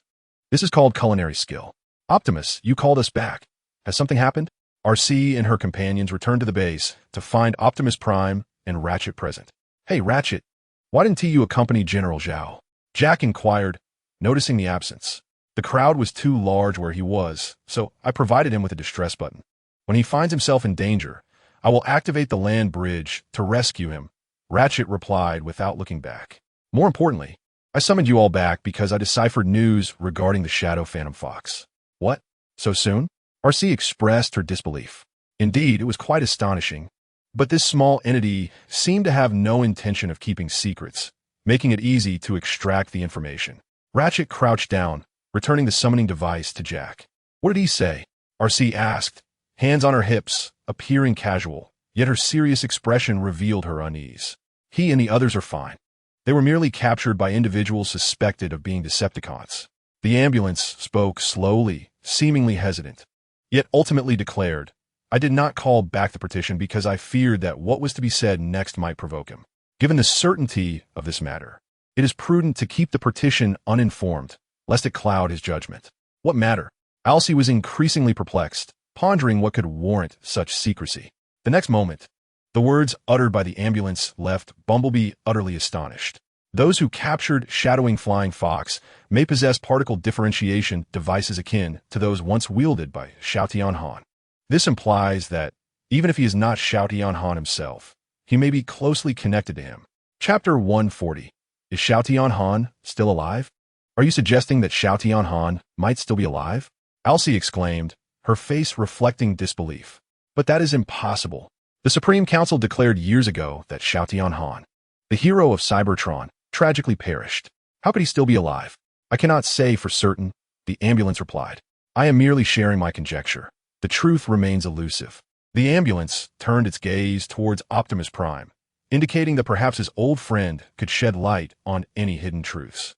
This is called culinary skill. Optimus, you called us back. Has something happened?" RC and her companions returned to the base to find Optimus Prime and Ratchet present. "Hey, Ratchet, why didn't you accompany General Zhao?" Jack inquired, noticing the absence. "The crowd was too large where he was, so I provided him with a distress button. When he finds himself in danger, I will activate the land bridge to rescue him," Ratchet replied without looking back. "More importantly, I summoned you all back because I deciphered news regarding the Shadow Phantom Fox." "What? So soon?" RC expressed her disbelief. Indeed, it was quite astonishing. But this small entity seemed to have no intention of keeping secrets, making it easy to extract the information. Ratchet crouched down, returning the summoning device to Jack. "What did he say?" RC asked, hands on her hips, appearing casual, yet her serious expression revealed her unease. "He and the others are fine. They were merely captured by individuals suspected of being Decepticons." The ambulance spoke slowly, seemingly hesitant, yet ultimately declared, "I did not call back the partition because I feared that what was to be said next might provoke him. Given the certainty of this matter, it is prudent to keep the partition uninformed, lest it cloud his judgment." "What matter?" Alcee was increasingly perplexed, pondering what could warrant such secrecy. The next moment, the words uttered by the ambulance left Bumblebee utterly astonished. "Those who captured Shadowing Flying Fox may possess particle differentiation devices akin to those once wielded by Xiao Tianhan. This implies that, even if he is not Xiao Tianhan himself, he may be closely connected to him." Chapter 140. Is Xiao Tianhan still alive? Are you suggesting that Xiao Tianhan might still be alive? Alcee exclaimed, her face reflecting disbelief. "But that is impossible. The Supreme Council declared years ago that Xiao Tianhan, the hero of Cybertron, tragically perished. How could he still be alive?" "I cannot say for certain," the ambulance replied. "I am merely sharing my conjecture. The truth remains elusive." The ambulance turned its gaze towards Optimus Prime, indicating that perhaps his old friend could shed light on any hidden truths.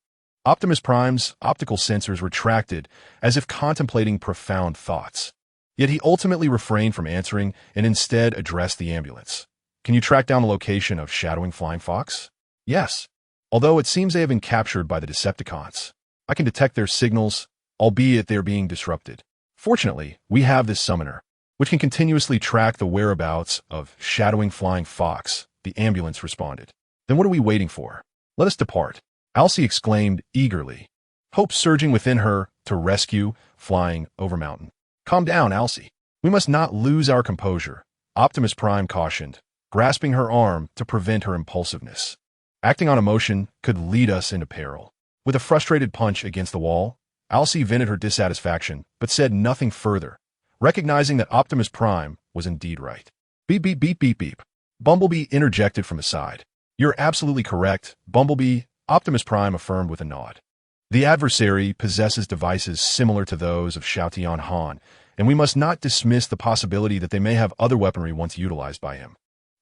Optimus Prime's optical sensors retracted as if contemplating profound thoughts. Yet he ultimately refrained from answering and instead addressed the ambulance. "Can you track down the location of Shadowing Flying Fox?" "Yes. Although it seems they have been captured by the Decepticons. I can detect their signals, albeit they are being disrupted. Fortunately, we have this summoner, which can continuously track the whereabouts of Shadowing Flying Fox," the ambulance responded. "Then what are we waiting for? Let us depart," Alcee exclaimed eagerly, hope surging within her to rescue Flying Over Mountain. "Calm down, Alcee. We must not lose our composure," Optimus Prime cautioned, grasping her arm to prevent her impulsiveness. "Acting on emotion could lead us into peril." With a frustrated punch against the wall, Alcee vented her dissatisfaction, but said nothing further, recognizing that Optimus Prime was indeed right. "Beep, beep, beep, beep, beep." Bumblebee interjected from the side. "You're absolutely correct, Bumblebee," Optimus Prime affirmed with a nod. "The adversary possesses devices similar to those of Xiao Tianhan, and we must not dismiss the possibility that they may have other weaponry once utilized by him.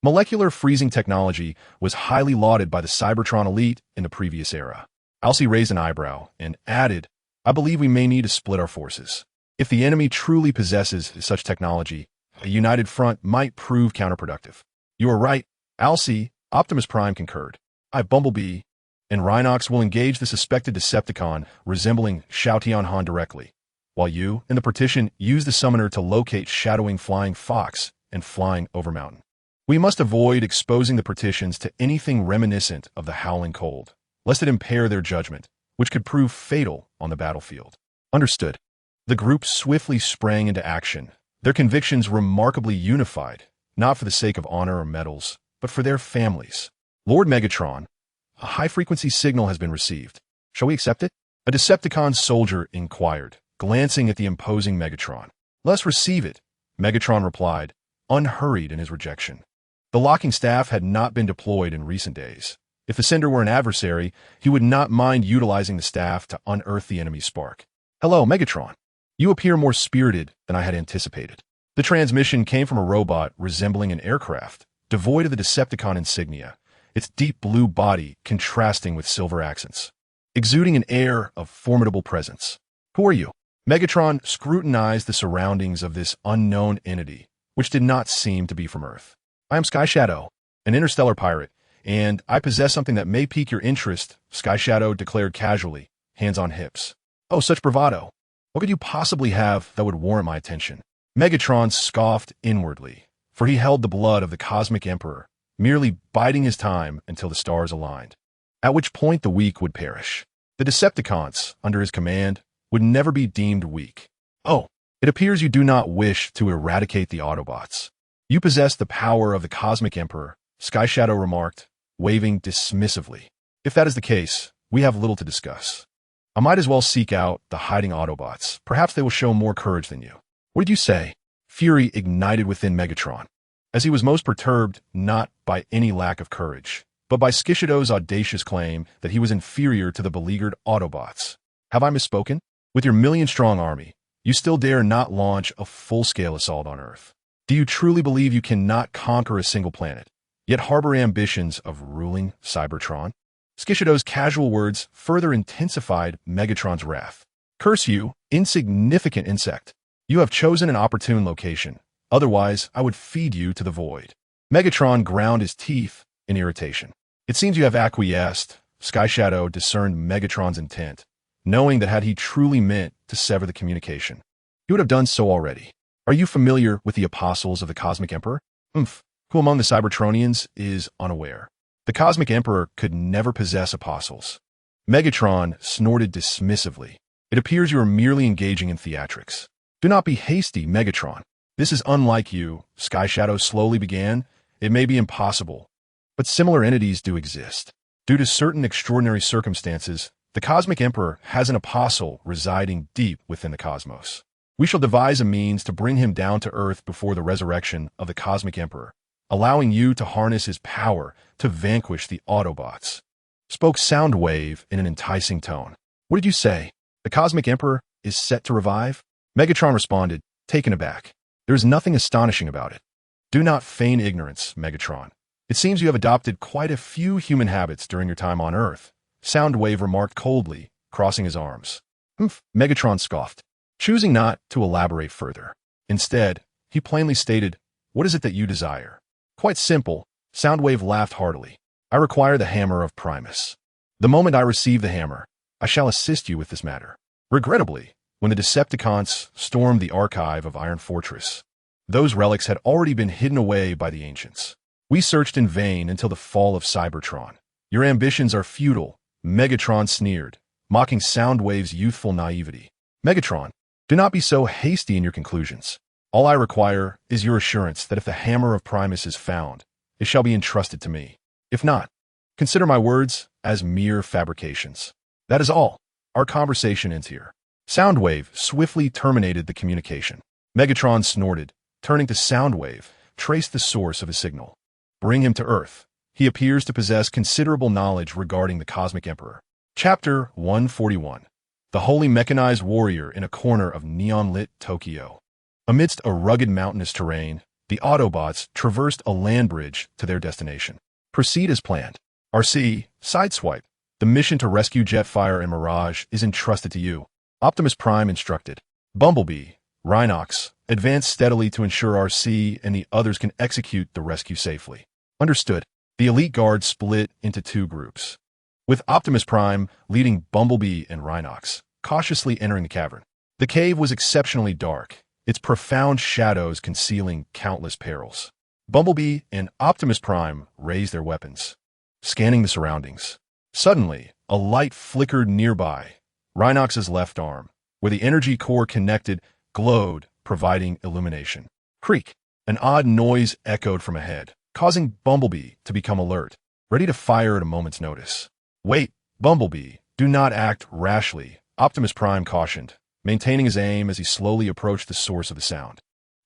Molecular freezing technology was highly lauded by the Cybertron elite in the previous era." Alcee raised an eyebrow and added, "I believe we may need to split our forces. If the enemy truly possesses such technology, a united front might prove counterproductive." "You are right, Alcee," Optimus Prime concurred. "I, Bumblebee, and Rhinox will engage the suspected Decepticon resembling Xiao Tianhan directly, while you and the partition use the summoner to locate Shadowing Flying Fox and Flying Over Mountain." We must avoid exposing the partitions to anything reminiscent of the Howling Cold, lest it impair their judgment, which could prove fatal on the battlefield. Understood. The group swiftly sprang into action, their convictions remarkably unified, not for the sake of honor or medals, but for their families. Lord Megatron, a high-frequency signal has been received. Shall we accept it? A Decepticon soldier inquired, glancing at the imposing Megatron. Let's receive it, Megatron replied, unhurried in his rejection. The locking staff had not been deployed in recent days. If the sender were an adversary, he would not mind utilizing the staff to unearth the enemy's spark. Hello, Megatron. You appear more spirited than I had anticipated. The transmission came from a robot resembling an aircraft, devoid of the Decepticon insignia, its deep blue body contrasting with silver accents, exuding an air of formidable presence. Who are you? Megatron scrutinized the surroundings of this unknown entity, which did not seem to be from Earth. I am Sky Shadow, an interstellar pirate, and I possess something that may pique your interest, Sky Shadow declared casually, hands on hips. Oh, such bravado. What could you possibly have that would warrant my attention? Megatron scoffed inwardly, for he held the blood of the Cosmic Emperor, merely biding his time until the stars aligned, at which point the weak would perish. The Decepticons, under his command, would never be deemed weak. Oh, it appears you do not wish to eradicate the Autobots. You possess the power of the Cosmic Emperor, Sky Shadow remarked, waving dismissively. If that is the case, we have little to discuss. I might as well seek out the hiding Autobots. Perhaps they will show more courage than you. What did you say? Fury ignited within Megatron, as he was most perturbed not by any lack of courage, but by Skishadow's audacious claim that he was inferior to the beleaguered Autobots. Have I misspoken? With your million-strong army, you still dare not launch a full-scale assault on Earth. Do you truly believe you cannot conquer a single planet, yet harbor ambitions of ruling Cybertron? Skishadow's casual words further intensified Megatron's wrath. Curse you, insignificant insect. You have chosen an opportune location. Otherwise, I would feed you to the void. Megatron ground his teeth in irritation. It seems you have acquiesced. Sky Shadow discerned Megatron's intent, knowing that had he truly meant to sever the communication, he would have done so already. Are you familiar with the apostles of the Cosmic Emperor? Who among the Cybertronians is unaware? The Cosmic Emperor could never possess apostles. Megatron snorted dismissively. It appears you are merely engaging in theatrics. Do not be hasty, Megatron. This is unlike you, Sky Shadow slowly began. It may be impossible, but similar entities do exist. Due to certain extraordinary circumstances, the Cosmic Emperor has an apostle residing deep within the cosmos. We shall devise a means to bring him down to Earth before the resurrection of the Cosmic Emperor, allowing you to harness his power to vanquish the Autobots. Spoke Soundwave in an enticing tone. What did you say? The Cosmic Emperor is set to revive? Megatron responded, taken aback. There is nothing astonishing about it. Do not feign ignorance, Megatron. It seems you have adopted quite a few human habits during your time on Earth. Soundwave remarked coldly, crossing his arms. Megatron scoffed, choosing not to elaborate further. Instead, he plainly stated, what is it that you desire? Quite simple, Soundwave laughed heartily. I require the hammer of Primus. The moment I receive the hammer, I shall assist you with this matter. Regrettably, when the Decepticons stormed the archive of Iron Fortress, those relics had already been hidden away by the ancients. We searched in vain until the fall of Cybertron. Your ambitions are futile, Megatron sneered, mocking Soundwave's youthful naivety. Megatron, do not be so hasty in your conclusions. All I require is your assurance that if the hammer of Primus is found, it shall be entrusted to me. If not, consider my words as mere fabrications. That is all. Our conversation ends here. Soundwave swiftly terminated the communication. Megatron snorted, turning to Soundwave, traced the source of his signal. Bring him to Earth. He appears to possess considerable knowledge regarding the Cosmic Emperor. Chapter 141. The Holy Mechanized Warrior in a corner of neon-lit Tokyo. Amidst a rugged mountainous terrain, the Autobots traversed a land bridge to their destination. Proceed as planned. RC, Sideswipe. The mission to rescue Jetfire and Mirage is entrusted to you. Optimus Prime instructed. Bumblebee, Rhinox, advance steadily to ensure RC and the others can execute the rescue safely. Understood. The elite guard split into two groups, with Optimus Prime leading Bumblebee and Rhinox, cautiously entering the cavern. The cave was exceptionally dark, its profound shadows concealing countless perils. Bumblebee and Optimus Prime raised their weapons, scanning the surroundings. Suddenly, a light flickered nearby. Rhinox's left arm, where the energy core connected, glowed, providing illumination. Creak! An odd noise echoed from ahead, causing Bumblebee to become alert, ready to fire at a moment's notice. Wait, Bumblebee, do not act rashly, Optimus Prime cautioned, maintaining his aim as he slowly approached the source of the sound.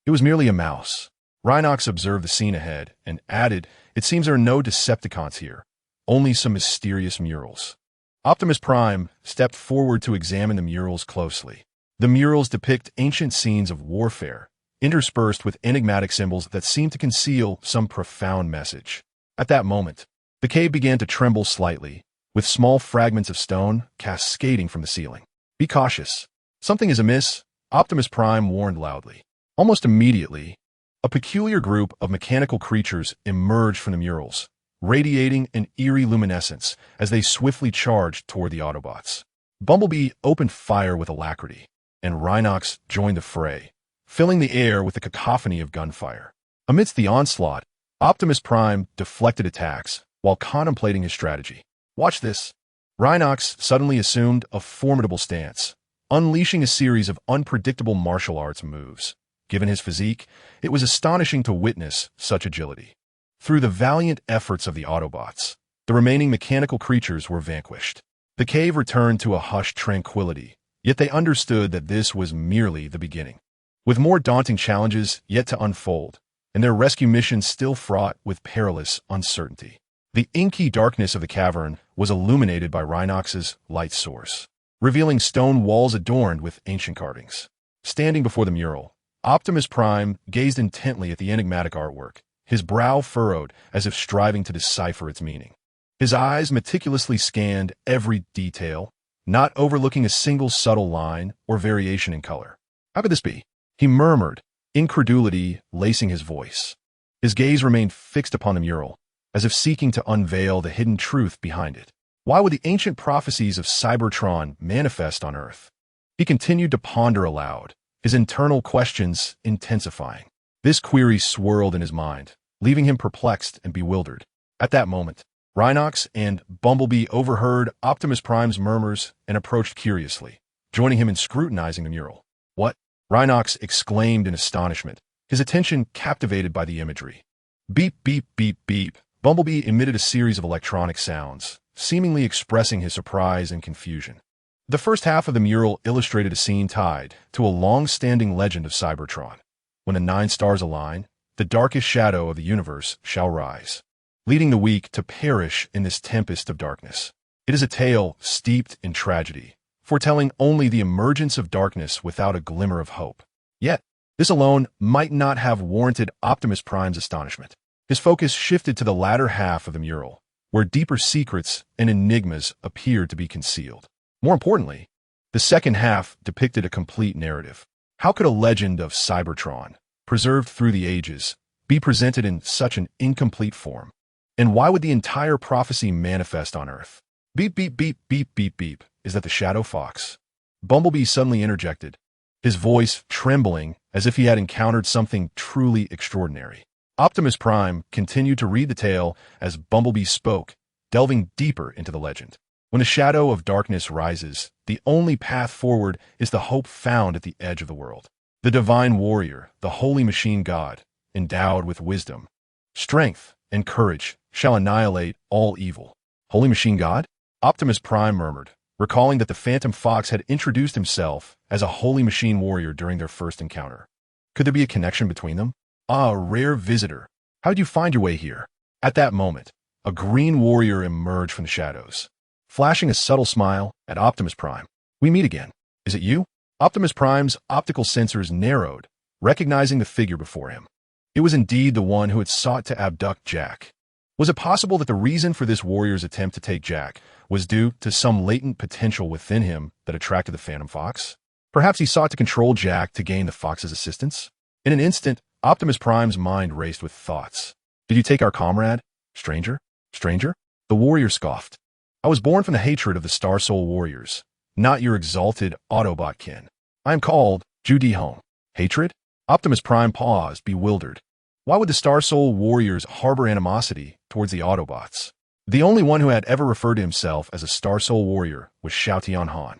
It was merely a mouse. Rhinox observed the scene ahead and added, "It seems there are no Decepticons here, only some mysterious murals." Optimus Prime stepped forward to examine the murals closely. The murals depict ancient scenes of warfare, interspersed with enigmatic symbols that seem to conceal some profound message. At that moment, the cave began to tremble slightly, with small fragments of stone cascading from the ceiling. "Be cautious. Something is amiss," Optimus Prime warned loudly. Almost immediately, a peculiar group of mechanical creatures emerged from the murals, radiating an eerie luminescence as they swiftly charged toward the Autobots. Bumblebee opened fire with alacrity, and Rhinox joined the fray, filling the air with a cacophony of gunfire. Amidst the onslaught, Optimus Prime deflected attacks while contemplating his strategy. "Watch this." Rhinox suddenly assumed a formidable stance, unleashing a series of unpredictable martial arts moves. Given his physique, it was astonishing to witness such agility. Through the valiant efforts of the Autobots, the remaining mechanical creatures were vanquished. The cave returned to a hushed tranquility, yet they understood that this was merely the beginning. With more daunting challenges yet to unfold, and their rescue mission still fraught with perilous uncertainty. The inky darkness of the cavern was illuminated by Rhinox's light source, revealing stone walls adorned with ancient carvings. Standing before the mural, Optimus Prime gazed intently at the enigmatic artwork, his brow furrowed as if striving to decipher its meaning. His eyes meticulously scanned every detail, not overlooking a single subtle line or variation in color. "How could this be?" he murmured, incredulity lacing his voice. His gaze remained fixed upon the mural, as if seeking to unveil the hidden truth behind it. Why would the ancient prophecies of Cybertron manifest on Earth? He continued to ponder aloud, his internal questions intensifying. This query swirled in his mind, leaving him perplexed and bewildered. At that moment, Rhinox and Bumblebee overheard Optimus Prime's murmurs and approached curiously, joining him in scrutinizing the mural. "What?" Rhinox exclaimed in astonishment, his attention captivated by the imagery. Beep, beep, beep, beep. Bumblebee emitted a series of electronic sounds, seemingly expressing his surprise and confusion. The first half of the mural illustrated a scene tied to a long-standing legend of Cybertron. When the 9 stars align, the darkest shadow of the universe shall rise, leading the weak to perish in this tempest of darkness. It is a tale steeped in tragedy, foretelling only the emergence of darkness without a glimmer of hope. Yet, this alone might not have warranted Optimus Prime's astonishment. His focus shifted to the latter half of the mural, where deeper secrets and enigmas appeared to be concealed. More importantly, the second half depicted a complete narrative. How could a legend of Cybertron, preserved through the ages, be presented in such an incomplete form? And why would the entire prophecy manifest on Earth? Beep, beep, beep, beep, beep, beep. Is that the Shadow Fox? Bumblebee suddenly interjected, his voice trembling as if he had encountered something truly extraordinary. Optimus Prime continued to read the tale as Bumblebee spoke, delving deeper into the legend. When the shadow of darkness rises, the only path forward is the hope found at the edge of the world. The divine warrior, the holy machine god, endowed with wisdom, strength, and courage, shall annihilate all evil. Holy machine god? Optimus Prime murmured, recalling that the Phantom Fox had introduced himself as a holy machine warrior during their first encounter. Could there be a connection between them? Ah, rare visitor. How did you find your way here? At that moment, a green warrior emerged from the shadows, flashing a subtle smile at Optimus Prime. "We meet again. Is it you?" Optimus Prime's optical sensors narrowed, recognizing the figure before him. It was indeed the one who had sought to abduct Jack. Was it possible that the reason for this warrior's attempt to take Jack was due to some latent potential within him that attracted the Phantom Fox? Perhaps he sought to control Jack to gain the Fox's assistance? In an instant, Optimus Prime's mind raced with thoughts. "Did you take our comrade? Stranger? Stranger?" The warrior scoffed. "I was born from the hatred of the Star Soul warriors, not your exalted Autobot kin. I am called Judihome." "Hatred?" Optimus Prime paused, bewildered. Why would the Star Soul warriors harbor animosity towards the Autobots? The only one who had ever referred to himself as a Star Soul warrior was Xiao Han.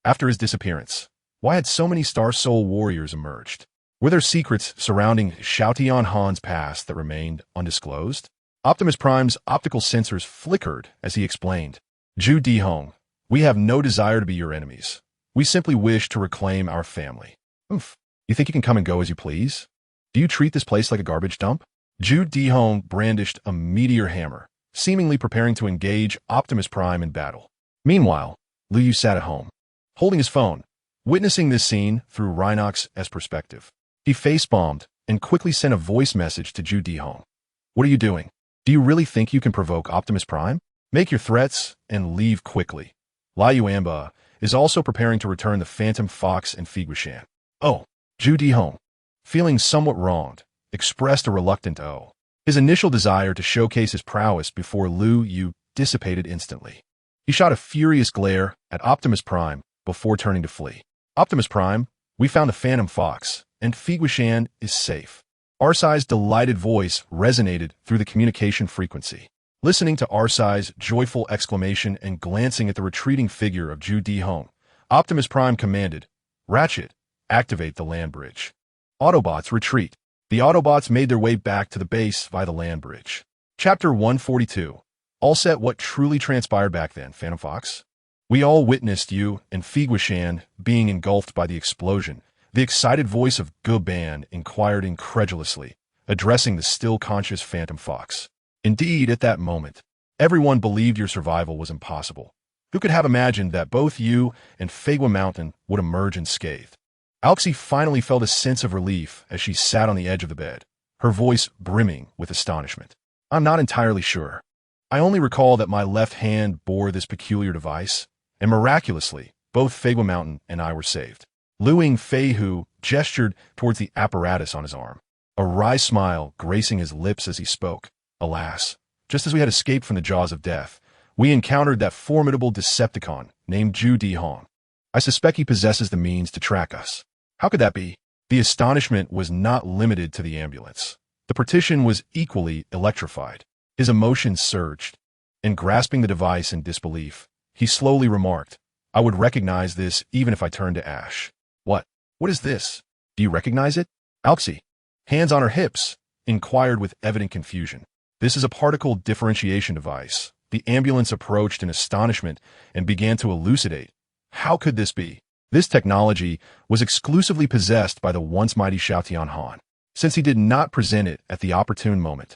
After his disappearance, why had so many Star Soul warriors emerged? Were there secrets surrounding Xiao Han's past that remained undisclosed? Optimus Prime's optical sensors flickered as he explained, Zhu Dihong, we have no desire to be your enemies. We simply wish to reclaim our family. Oof. You think you can come and go as you please? Do you treat this place like a garbage dump? Zhu Dihong brandished a meteor hammer, seemingly preparing to engage Optimus Prime in battle. Meanwhile, Liu Yu sat at home, holding his phone, witnessing this scene through Rhinox's perspective. He face-bombed and quickly sent a voice message to Zhu Dihong. What are you doing? Do you really think you can provoke Optimus Prime? Make your threats and leave quickly. Liu Amba is also preparing to return the Phantom Fox and Figuishan. Oh, Zhu Dihong, feeling somewhat wronged, expressed a reluctant oh. His initial desire to showcase his prowess before Liu Yu dissipated instantly. He shot a furious glare at Optimus Prime before turning to flee. Optimus Prime, we found the Phantom Fox, and Figuishan is safe. Arsai's delighted voice resonated through the communication frequency. Listening to Arsai's joyful exclamation and glancing at the retreating figure of Zhu Dihong, Optimus Prime commanded, Ratchet, activate the land bridge. Autobots retreat. The Autobots made their way back to the base via the land bridge. Chapter 142. All set. What truly transpired back then, Phantom Fox? We all witnessed you and Figuishan being engulfed by the explosion. The excited voice of Guban inquired incredulously, addressing the still-conscious Phantom Fox. Indeed, at that moment, everyone believed your survival was impossible. Who could have imagined that both you and Fagua Mountain would emerge unscathed? Alxie finally felt a sense of relief as she sat on the edge of the bed, her voice brimming with astonishment. I'm not entirely sure. I only recall that my left hand bore this peculiar device, and miraculously, both Fagua Mountain and I were saved. Liu Feihu gestured towards the apparatus on his arm, a wry smile gracing his lips as he spoke. Alas, just as we had escaped from the jaws of death, we encountered that formidable Decepticon named Zhu Dihong. I suspect he possesses the means to track us. How could that be? The astonishment was not limited to the ambulance. The partition was equally electrified. His emotions surged. In grasping the device in disbelief, he slowly remarked, I would recognize this even if I turned to ash. What is this? Do you recognize it? Alxie, hands on her hips, inquired with evident confusion. This is a particle differentiation device. The ambulance approached in astonishment and began to elucidate. How could this be? This technology was exclusively possessed by the once mighty Xiao Han, since he did not present it at the opportune moment.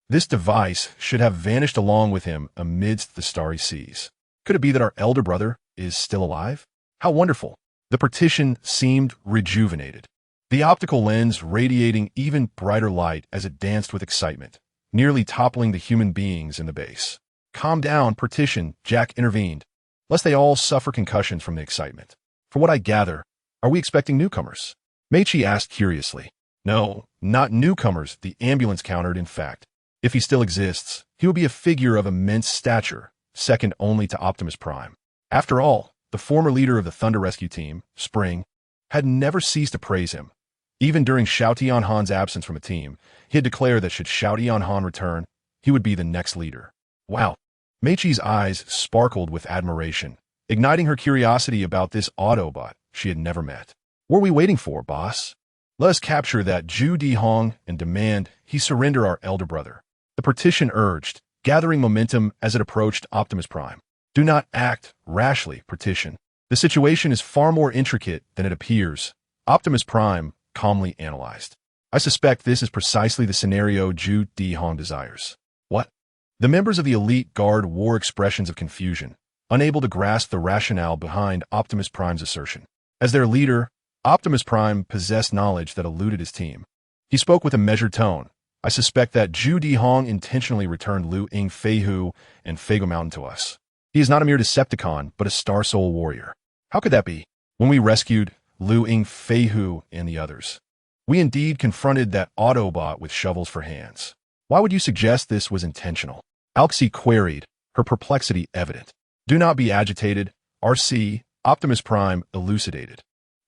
This device should have vanished along with him amidst the starry seas. Could it be that our elder brother is still alive? How wonderful! The partition seemed rejuvenated, the optical lens radiating even brighter light as it danced with excitement, nearly toppling the human beings in the base. Calm down, partition, Jack intervened, lest they all suffer concussions from the excitement. For what I gather, are we expecting newcomers? Meichi asked curiously. No, not newcomers, the ambulance countered. In fact, if he still exists, he will be a figure of immense stature, second only to Optimus Prime. After all, the former leader of the Thunder Rescue Team, Spring, had never ceased to praise him. Even during Xiao Han's absence from a team, he had declared that should Xiao Han return, he would be the next leader. Wow! Meichi's eyes sparkled with admiration, igniting her curiosity about this Autobot she had never met. What are we waiting for, boss? Let us capture that Zhu Dihong and demand he surrender our elder brother. The partition urged, gathering momentum as it approached Optimus Prime. Do not act rashly, partition. The situation is far more intricate than it appears, Optimus Prime calmly analyzed. I suspect this is precisely the scenario Zhu Dihong desires. What? The members of the elite guard wore expressions of confusion, unable to grasp the rationale behind Optimus Prime's assertion. As their leader, Optimus Prime possessed knowledge that eluded his team. He spoke with a measured tone. I suspect that Zhu Dihong intentionally returned Liu Feihu and Fagua Mountain to us. He is not a mere Decepticon, but a Star Soul warrior. How could that be? When we rescued Liu Feihu and the others, we indeed confronted that Autobot with shovels for hands. Why would you suggest this was intentional? Alxie queried, her perplexity evident. Do not be agitated, RC, Optimus Prime elucidated.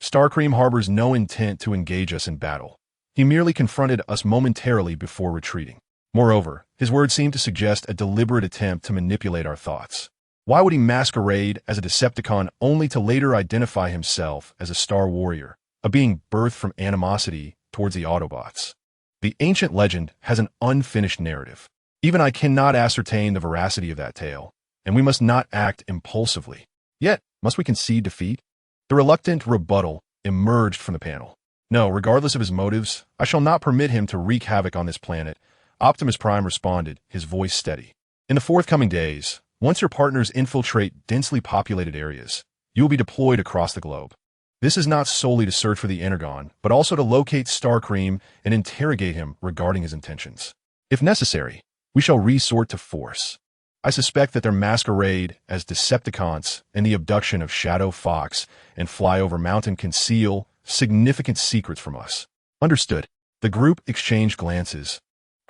Starscream harbors no intent to engage us in battle. He merely confronted us momentarily before retreating. Moreover, his words seemed to suggest a deliberate attempt to manipulate our thoughts. Why would he masquerade as a Decepticon only to later identify himself as a Star Warrior, a being birthed from animosity towards the Autobots? The ancient legend has an unfinished narrative. Even I cannot ascertain the veracity of that tale, and we must not act impulsively. Yet, must we concede defeat? The reluctant rebuttal emerged from the panel. No, regardless of his motives, I shall not permit him to wreak havoc on this planet, Optimus Prime responded, his voice steady. In the forthcoming days, once your partners infiltrate densely populated areas, you will be deployed across the globe. This is not solely to search for the Energon, but also to locate Starscream and interrogate him regarding his intentions. If necessary, we shall resort to force. I suspect that their masquerade as Decepticons and the abduction of Shadow Fox and Flyover Mountain conceal significant secrets from us. Understood. The group exchanged glances,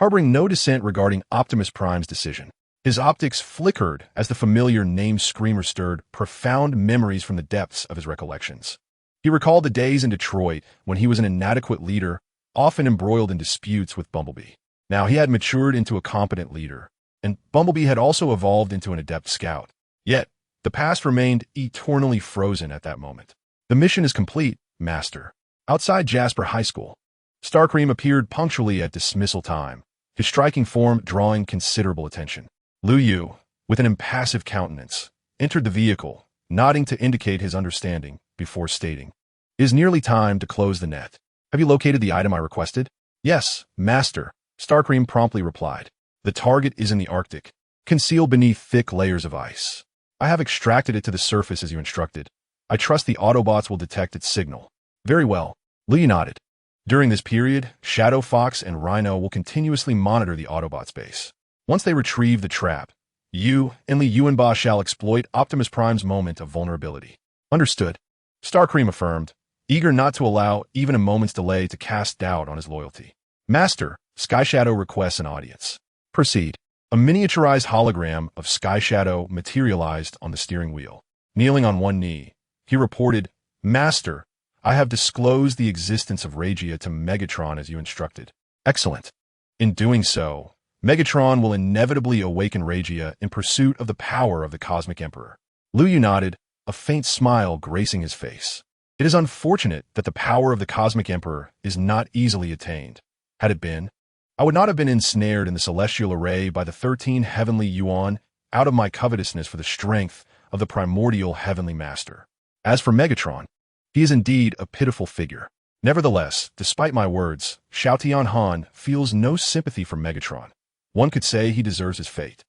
harboring no dissent regarding Optimus Prime's decision. His optics flickered as the familiar name screamer stirred profound memories from the depths of his recollections. He recalled the days in Detroit when he was an inadequate leader, often embroiled in disputes with Bumblebee. Now he had matured into a competent leader, and Bumblebee had also evolved into an adept scout. Yet, the past remained eternally frozen at that moment. The mission is complete, Master. Outside Jasper High School, Starscream appeared punctually at dismissal time, his striking form drawing considerable attention. Liu Yu, with an impassive countenance, entered the vehicle, nodding to indicate his understanding, before stating, "It is nearly time to close the net. Have you located the item I requested?" "Yes, Master," Starscream promptly replied. "The target is in the Arctic, concealed beneath thick layers of ice. I have extracted it to the surface as you instructed. I trust the Autobots will detect its signal." "Very well," Liu nodded. "During this period, Shadow Fox and Rhino will continuously monitor the Autobots base. Once they retrieve the trap, you and Li Yuanba shall exploit Optimus Prime's moment of vulnerability." "Understood," Starscream affirmed, eager not to allow even a moment's delay to cast doubt on his loyalty. "Master, Sky Shadow requests an audience." "Proceed." A miniaturized hologram of Sky Shadow materialized on the steering wheel. Kneeling on one knee, he reported, "Master, I have disclosed the existence of Regia to Megatron as you instructed." "Excellent. In doing so, Megatron will inevitably awaken Regia in pursuit of the power of the Cosmic Emperor." Liu Yu nodded, a faint smile gracing his face. "It is unfortunate that the power of the Cosmic Emperor is not easily attained. Had it been, I would not have been ensnared in the celestial array by the 13 heavenly yuan out of my covetousness for the strength of the primordial heavenly master. As for Megatron, he is indeed a pitiful figure. Nevertheless, despite my words, Shao Tian Han feels no sympathy for Megatron. One could say he deserves his fate.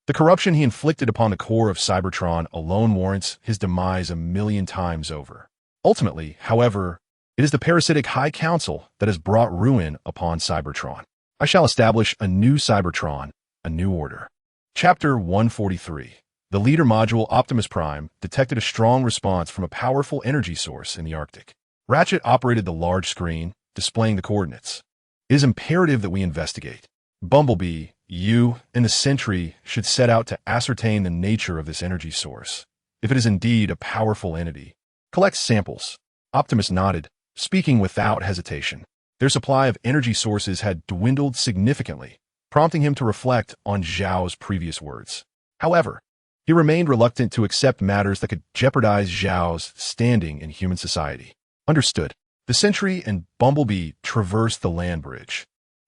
The corruption he inflicted upon the core of Cybertron alone warrants his demise 1,000,000 times over. Ultimately, however, it is the parasitic High Council that has brought ruin upon Cybertron. I shall establish a new Cybertron, a new order. Chapter 143. The leader module Optimus Prime detected a strong response from a powerful energy source in the Arctic. Ratchet operated the large screen, displaying the coordinates. "It is imperative that we investigate. Bumblebee, you, and the Sentry should set out to ascertain the nature of this energy source. If it is indeed a powerful entity, collect samples." Optimus nodded, speaking without hesitation. Their supply of energy sources had dwindled significantly, prompting him to reflect on Zhao's previous words. However, he remained reluctant to accept matters that could jeopardize Zhao's standing in human society. Understood. The Sentry and Bumblebee traversed the land bridge,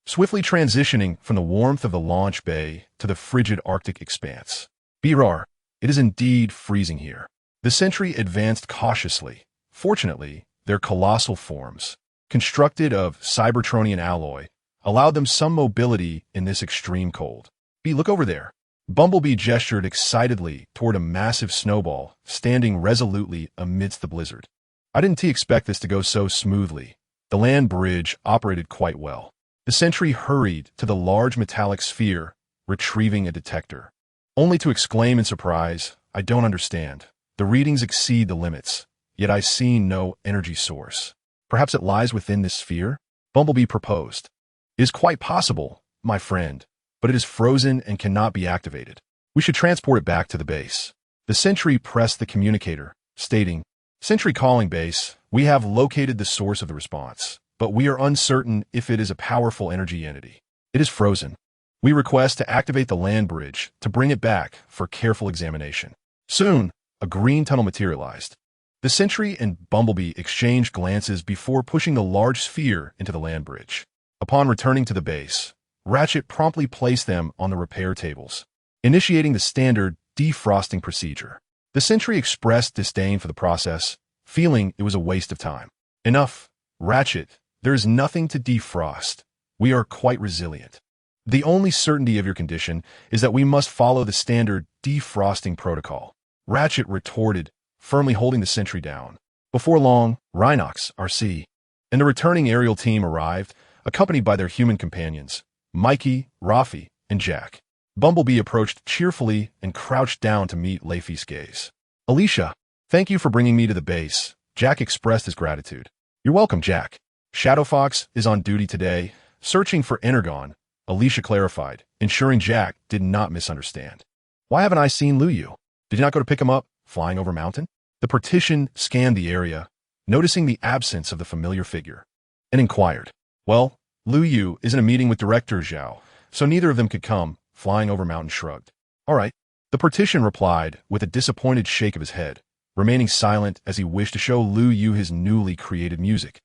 swiftly transitioning from the warmth of the launch bay to the frigid Arctic expanse. "Birar, it is indeed freezing here." The Sentry advanced cautiously. Fortunately, their colossal forms, constructed of Cybertronian alloy, allowed them some mobility in this extreme cold. "Look over there." Bumblebee gestured excitedly toward a massive snowball standing resolutely amidst the blizzard. "I didn't expect this to go so smoothly." The land bridge operated quite well. The Sentry hurried to the large metallic sphere, retrieving a detector, only to exclaim in surprise, "I don't understand. The readings exceed the limits, yet I see no energy source. Perhaps it lies within this sphere?" Bumblebee proposed. "It is quite possible, my friend, but it is frozen and cannot be activated. We should transport it back to the base." The Sentry pressed the communicator, stating, "Sentry calling base, we have located the source of the response. but we are uncertain if it is a powerful energy entity. It is frozen. We request to activate the land bridge to bring it back for careful examination. Soon, a green tunnel materialized. The Sentry and Bumblebee exchanged glances before pushing the large sphere into the land bridge. Upon returning to the base, Ratchet promptly placed them on the repair tables, initiating the standard defrosting procedure. The Sentry expressed disdain for the process, feeling it was a waste of time. Enough, Ratchet. There is nothing to defrost. We are quite resilient. The only certainty of your condition is that we must follow the standard defrosting protocol, Ratchet retorted, firmly holding the Sentry down. Before long, Rhinox, RC, and the returning aerial team arrived, accompanied by their human companions, Mikey, Rafi, and Jack. Bumblebee approached cheerfully and crouched down to meet Leafy's gaze. Alicia, thank you for bringing me to the base. Jack expressed his gratitude. You're welcome, Jack. Shadowfox is on duty today, searching for Energon, Alicia clarified, ensuring Jack did not misunderstand. Why haven't I seen Luyu? Did you not go to pick him up, flying over mountain? The Partition scanned the area, noticing the absence of the familiar figure, and inquired. Well, Luyu is in a meeting with Director Zhao, so neither of them could come, flying over mountain shrugged. All right. The Partition replied with a disappointed shake of his head, remaining silent as he wished to show Luyu his newly created music,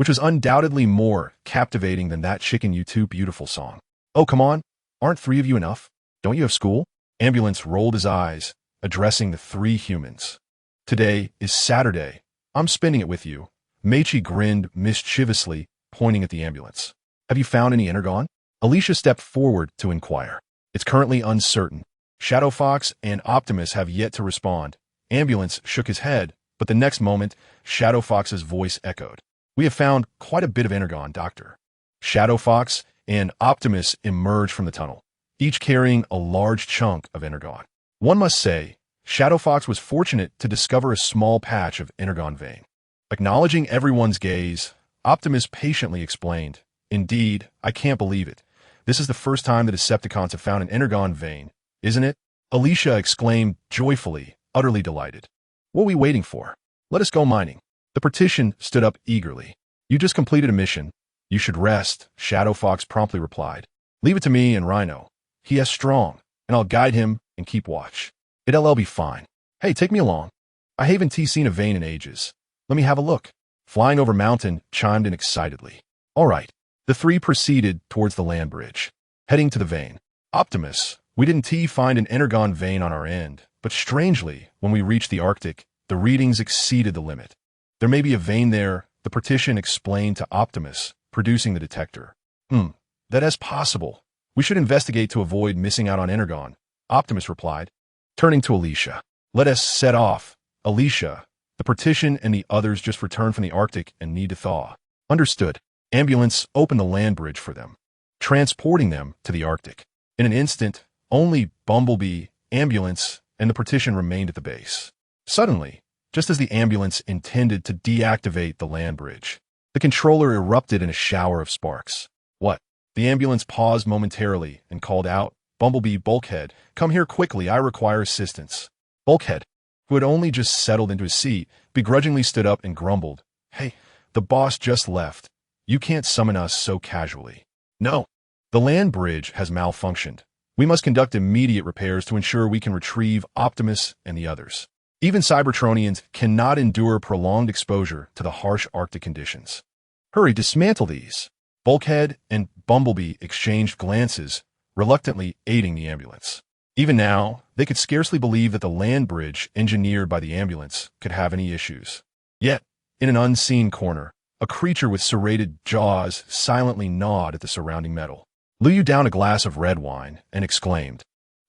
which was undoubtedly more captivating than that Chicken You Too Beautiful song. Oh, come on. Aren't three of you enough? Don't you have school? Ambulance rolled his eyes, addressing the three humans. Today is Saturday. I'm spending it with you. Meichi grinned mischievously, pointing at the ambulance. Have you found any Energon? Alicia stepped forward to inquire. It's currently uncertain. Shadowfox and Optimus have yet to respond. Ambulance shook his head, but the next moment, Shadowfox's voice echoed. We have found quite a bit of Energon, Doctor. Shadowfox and Optimus emerged from the tunnel, each carrying a large chunk of Energon. One must say, Shadowfox was fortunate to discover a small patch of Energon vein. Acknowledging everyone's gaze, Optimus patiently explained, Indeed, I can't believe it. This is the first time the Decepticons have found an Energon vein, isn't it? Alicia exclaimed joyfully, utterly delighted. What are we waiting for? Let us go mining. The Partition stood up eagerly. You just completed a mission. You should rest, Shadowfox promptly replied. Leave it to me and Rhino. He is strong, and I'll guide him and keep watch. It'll be fine. Hey, take me along. I haven't seen a vein in ages. Let me have a look. Flying over mountain chimed in excitedly. All right. The three proceeded towards the land bridge, heading to the vein. Optimus, we didn't find an Energon vein on our end, but strangely, when we reached the Arctic, the readings exceeded the limit. There may be a vein there, the Partition explained to Optimus, producing the detector. That is possible. We should investigate to avoid missing out on Energon, Optimus replied. Turning to Alicia. Let us set off. Alicia, the Partition and the others just returned from the Arctic and need to thaw. Understood. Ambulance opened the land bridge for them, transporting them to the Arctic. In an instant, only Bumblebee, Ambulance, and the Partition remained at the base. Suddenly, just as the ambulance intended to deactivate the land bridge, the controller erupted in a shower of sparks. What? The ambulance paused momentarily and called out, Bumblebee, Bulkhead, come here quickly, I require assistance. Bulkhead, who had only just settled into his seat, begrudgingly stood up and grumbled, Hey, the boss just left. You can't summon us so casually. No. The land bridge has malfunctioned. We must conduct immediate repairs to ensure we can retrieve Optimus and the others. Even Cybertronians cannot endure prolonged exposure to the harsh Arctic conditions. Hurry, dismantle these. Bulkhead and Bumblebee exchanged glances, reluctantly aiding the ambulance. Even now, they could scarcely believe that the land bridge engineered by the ambulance could have any issues. Yet, in an unseen corner, a creature with serrated jaws silently gnawed at the surrounding metal. Luyu downed a glass of red wine and exclaimed,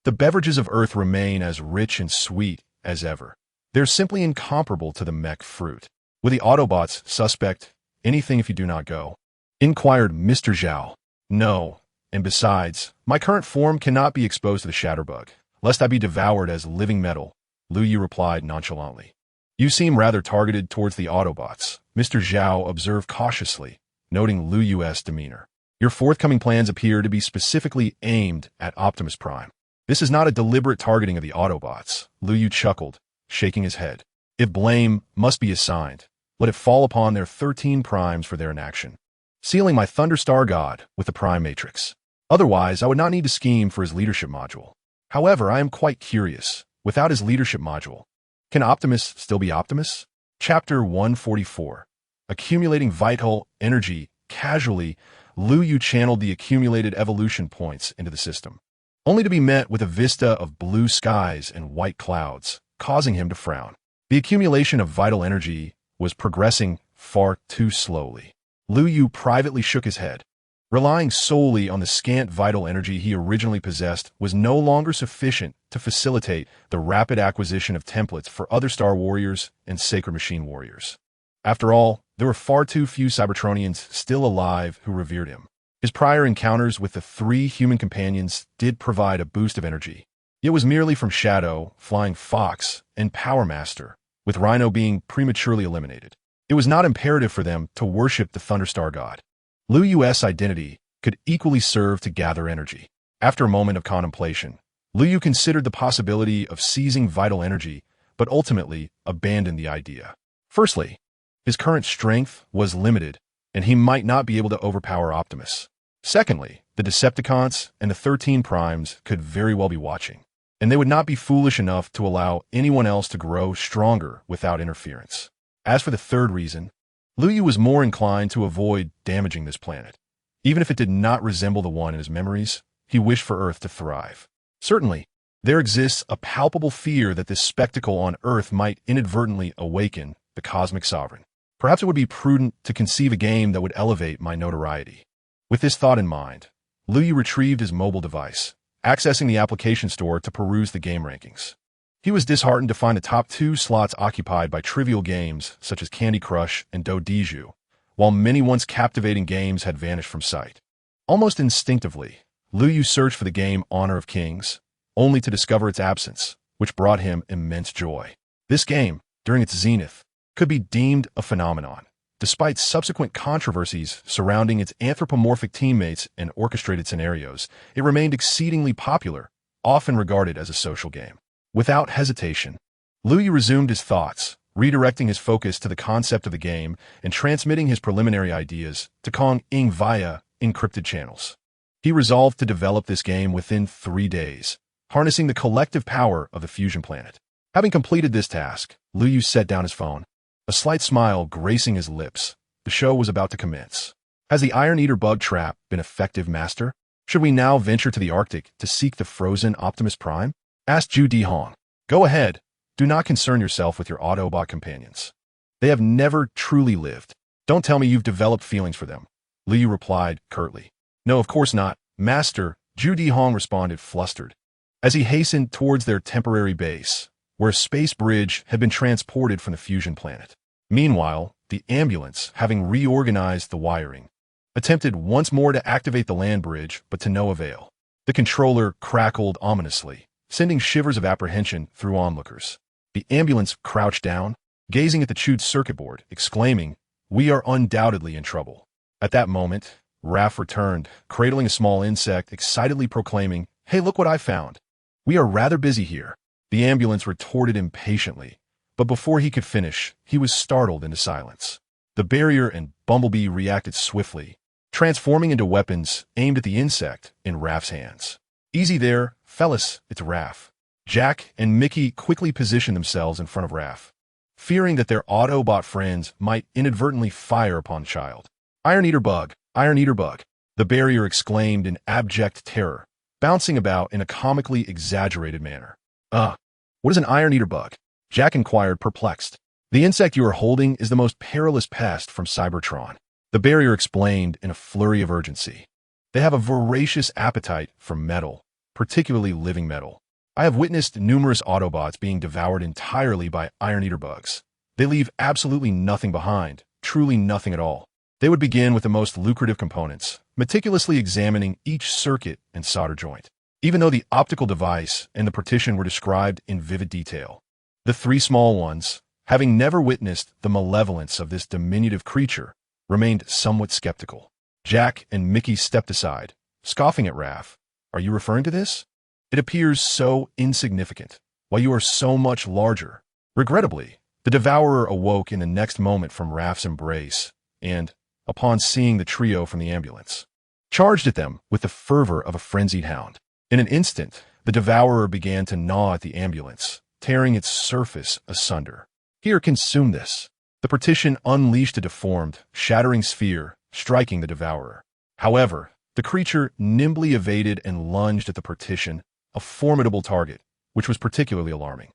The beverages of Earth remain as rich and sweet as ever. They're simply incomparable to the mech fruit. With the Autobots, suspect, anything if you do not go? Inquired Mr. Zhao. No, and besides, my current form cannot be exposed to the Shatterbug, lest I be devoured as living metal, Luyu replied nonchalantly. You seem rather targeted towards the Autobots, Mr. Zhao observed cautiously, noting Luyu's demeanor. Your forthcoming plans appear to be specifically aimed at Optimus Prime. This is not a deliberate targeting of the Autobots, Luyu chuckled, shaking his head. If blame must be assigned, let it fall upon their 13 primes for their inaction. sealing my Thunderstar God with the Prime Matrix. Otherwise, I would not need to scheme for his leadership module. However, I am quite curious. Without his leadership module, can Optimus still be Optimus? Chapter 144. Accumulating Vital Energy. Casually, Lu Yu channeled the accumulated evolution points into the system, only to be met with a vista of blue skies and white clouds, causing him to frown. The accumulation of vital energy was progressing far too slowly. Lu Yu privately shook his head. Relying solely on the scant vital energy he originally possessed was no longer sufficient to facilitate the rapid acquisition of templates for other Star Warriors and Sacred Machine Warriors. After all, there were far too few Cybertronians still alive who revered him. His prior encounters with the 3 human companions did provide a boost of energy. It was merely from Shadow, Flying Fox, and Power Master, with Rhino being prematurely eliminated. It was not imperative for them to worship the Thunderstar God. Lu Yu's identity could equally serve to gather energy. After a moment of contemplation, Lu Yu considered the possibility of seizing vital energy, but ultimately abandoned the idea. Firstly, his current strength was limited, and he might not be able to overpower Optimus. Secondly, the Decepticons and the 13 Primes could very well be watching, and they would not be foolish enough to allow anyone else to grow stronger without interference. As for the third reason, Lu Yu was more inclined to avoid damaging this planet. Even if it did not resemble the one in his memories, he wished for Earth to thrive. Certainly, there exists a palpable fear that this spectacle on Earth might inadvertently awaken the Cosmic Sovereign. Perhaps it would be prudent to conceive a game that would elevate my notoriety. With this thought in mind, Lu Yu retrieved his mobile device, accessing the application store to peruse the game rankings. He was disheartened to find the top 2 slots occupied by trivial games such as Candy Crush and Dodiju, while many once captivating games had vanished from sight. Almost instinctively, Lu Yu searched for the game Honor of Kings, only to discover its absence, which brought him immense joy. This game, during its zenith, could be deemed a phenomenon. Despite subsequent controversies surrounding its anthropomorphic teammates and orchestrated scenarios, it remained exceedingly popular, often regarded as a social game. Without hesitation, Lu Yu resumed his thoughts, redirecting his focus to the concept of the game and transmitting his preliminary ideas to Kong Ing via encrypted channels. He resolved to develop this game within 3 days, harnessing the collective power of the fusion planet. Having completed this task, Lu Yu set down his phone. A slight smile gracing his lips. The show was about to commence. Has the Iron Eater bug trap been effective, Master? Should we now venture to the Arctic to seek the frozen Optimus Prime? Asked Zhu Dihong. Go ahead. Do not concern yourself with your Autobot companions. They have never truly lived. Don't tell me you've developed feelings for them. Lu Yu replied curtly. No, of course not, Master, Zhu Dihong responded flustered, as he hastened towards their temporary base, where a space bridge had been transported from the fusion planet. Meanwhile, the ambulance, having reorganized the wiring, attempted once more to activate the land bridge, but to no avail. The controller crackled ominously, sending shivers of apprehension through onlookers. The ambulance crouched down, gazing at the chewed circuit board, exclaiming, "We are undoubtedly in trouble." At that moment, Raph returned, cradling a small insect, excitedly proclaiming, "Hey, look what I found. We are rather busy here." The ambulance retorted impatiently, but before he could finish, he was startled into silence. The barrier and Bumblebee reacted swiftly, transforming into weapons aimed at the insect in Raph's hands. "Easy there, fellas, it's Raph." Jack and Mickey quickly positioned themselves in front of Raph, fearing that their Autobot friends might inadvertently fire upon the child. Iron Eater bug, Iron Eater bug," the barrier exclaimed in abject terror, bouncing about in a comically exaggerated manner. What is an Iron Eater bug?" Jack inquired, perplexed. "The insect you are holding is the most perilous pest from Cybertron," the barrier explained in a flurry of urgency. "They have a voracious appetite for metal, particularly living metal. I have witnessed numerous Autobots being devoured entirely by Iron Eater bugs. They leave absolutely nothing behind, truly nothing at all. They would begin with the most lucrative components, meticulously examining each circuit and solder joint, even though the optical device and the partition were described in vivid detail. The 3 small ones, having never witnessed the malevolence of this diminutive creature, remained somewhat skeptical. Jack and Mickey stepped aside, scoffing at Raph. "Are you referring to this? It appears so insignificant, while you are so much larger." Regrettably, the Devourer awoke in the next moment from Raph's embrace, and, upon seeing the trio from the ambulance. Charged at them with the fervor of a frenzied hound. In an instant, the Devourer began to gnaw at the ambulance, tearing its surface asunder. "Here, consume this." The partition unleashed a deformed, shattering sphere, striking the Devourer. However, the creature nimbly evaded and lunged at the partition, a formidable target, which was particularly alarming.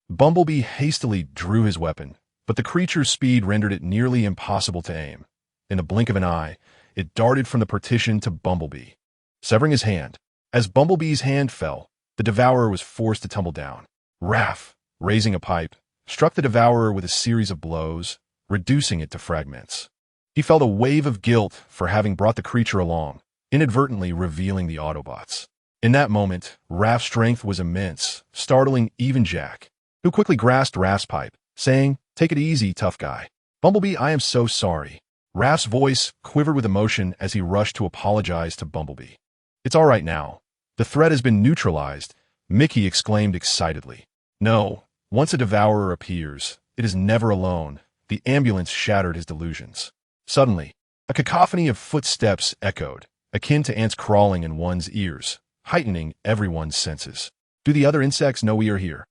Bumblebee hastily drew his weapon, but the creature's speed rendered it nearly impossible to aim. In the blink of an eye, it darted from the partition to Bumblebee, severing his hand. As Bumblebee's hand fell, the Devourer was forced to tumble down. Raph, raising a pipe, struck the Devourer with a series of blows, reducing it to fragments. He felt a wave of guilt for having brought the creature along, inadvertently revealing the Autobots. In that moment, Raph's strength was immense, startling even Jack, who quickly grasped Raph's pipe, saying, "Take it easy, tough guy." "Bumblebee, I am so sorry." Raph's voice quivered with emotion as he rushed to apologize to Bumblebee. "It's all right now. The threat has been neutralized," Mickey exclaimed excitedly. "No, once a Devourer appears, it is never alone." The ambulance shattered his delusions. Suddenly, a cacophony of footsteps echoed, akin to ants crawling in one's ears, heightening everyone's senses. "Do the other insects know we are here?"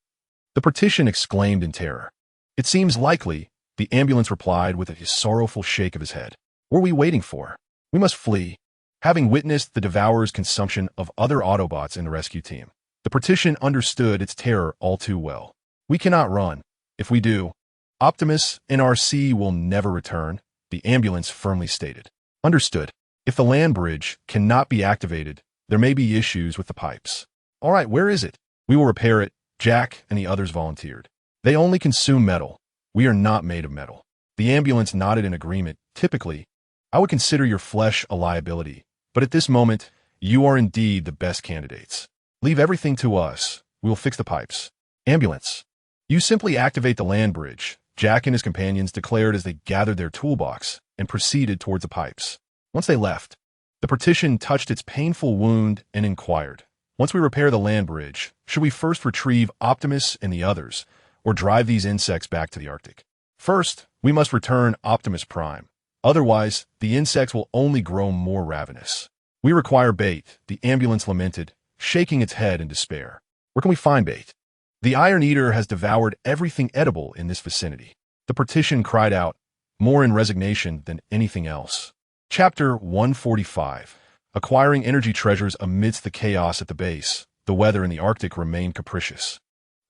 The partition exclaimed in terror. "It seems likely," the ambulance replied with a sorrowful shake of his head. "What are we waiting for? We must flee." Having witnessed the Devourer's consumption of other Autobots in the rescue team, the partition understood its terror all too well. "We cannot run. If we do, Optimus and RC will never return," the ambulance firmly stated. "Understood. If the land bridge cannot be activated, there may be issues with the pipes." "All right, where is it?" "We will repair it," Jack and the others volunteered. "They only consume metal. We are not made of metal." The ambulance nodded in agreement. "Typically, I would consider your flesh a liability, but at this moment, you are indeed the best candidates. Leave everything to us. We will fix the pipes." "Ambulance, you simply activate the land bridge," Jack and his companions declared as they gathered their toolbox and proceeded towards the pipes. Once they left, the partition touched its painful wound and inquired, "Once we repair the land bridge, should we first retrieve Optimus and the others, or drive these insects back to the Arctic?" "First, we must return Optimus Prime. Otherwise, the insects will only grow more ravenous." "We require bait," the ambulance lamented, shaking its head in despair. "Where can we find bait?" "The Iron Eater has devoured everything edible in this vicinity." The partition cried out, more in resignation than anything else. Chapter 145. Acquiring energy treasures amidst the chaos at the base. The weather in the Arctic remained capricious,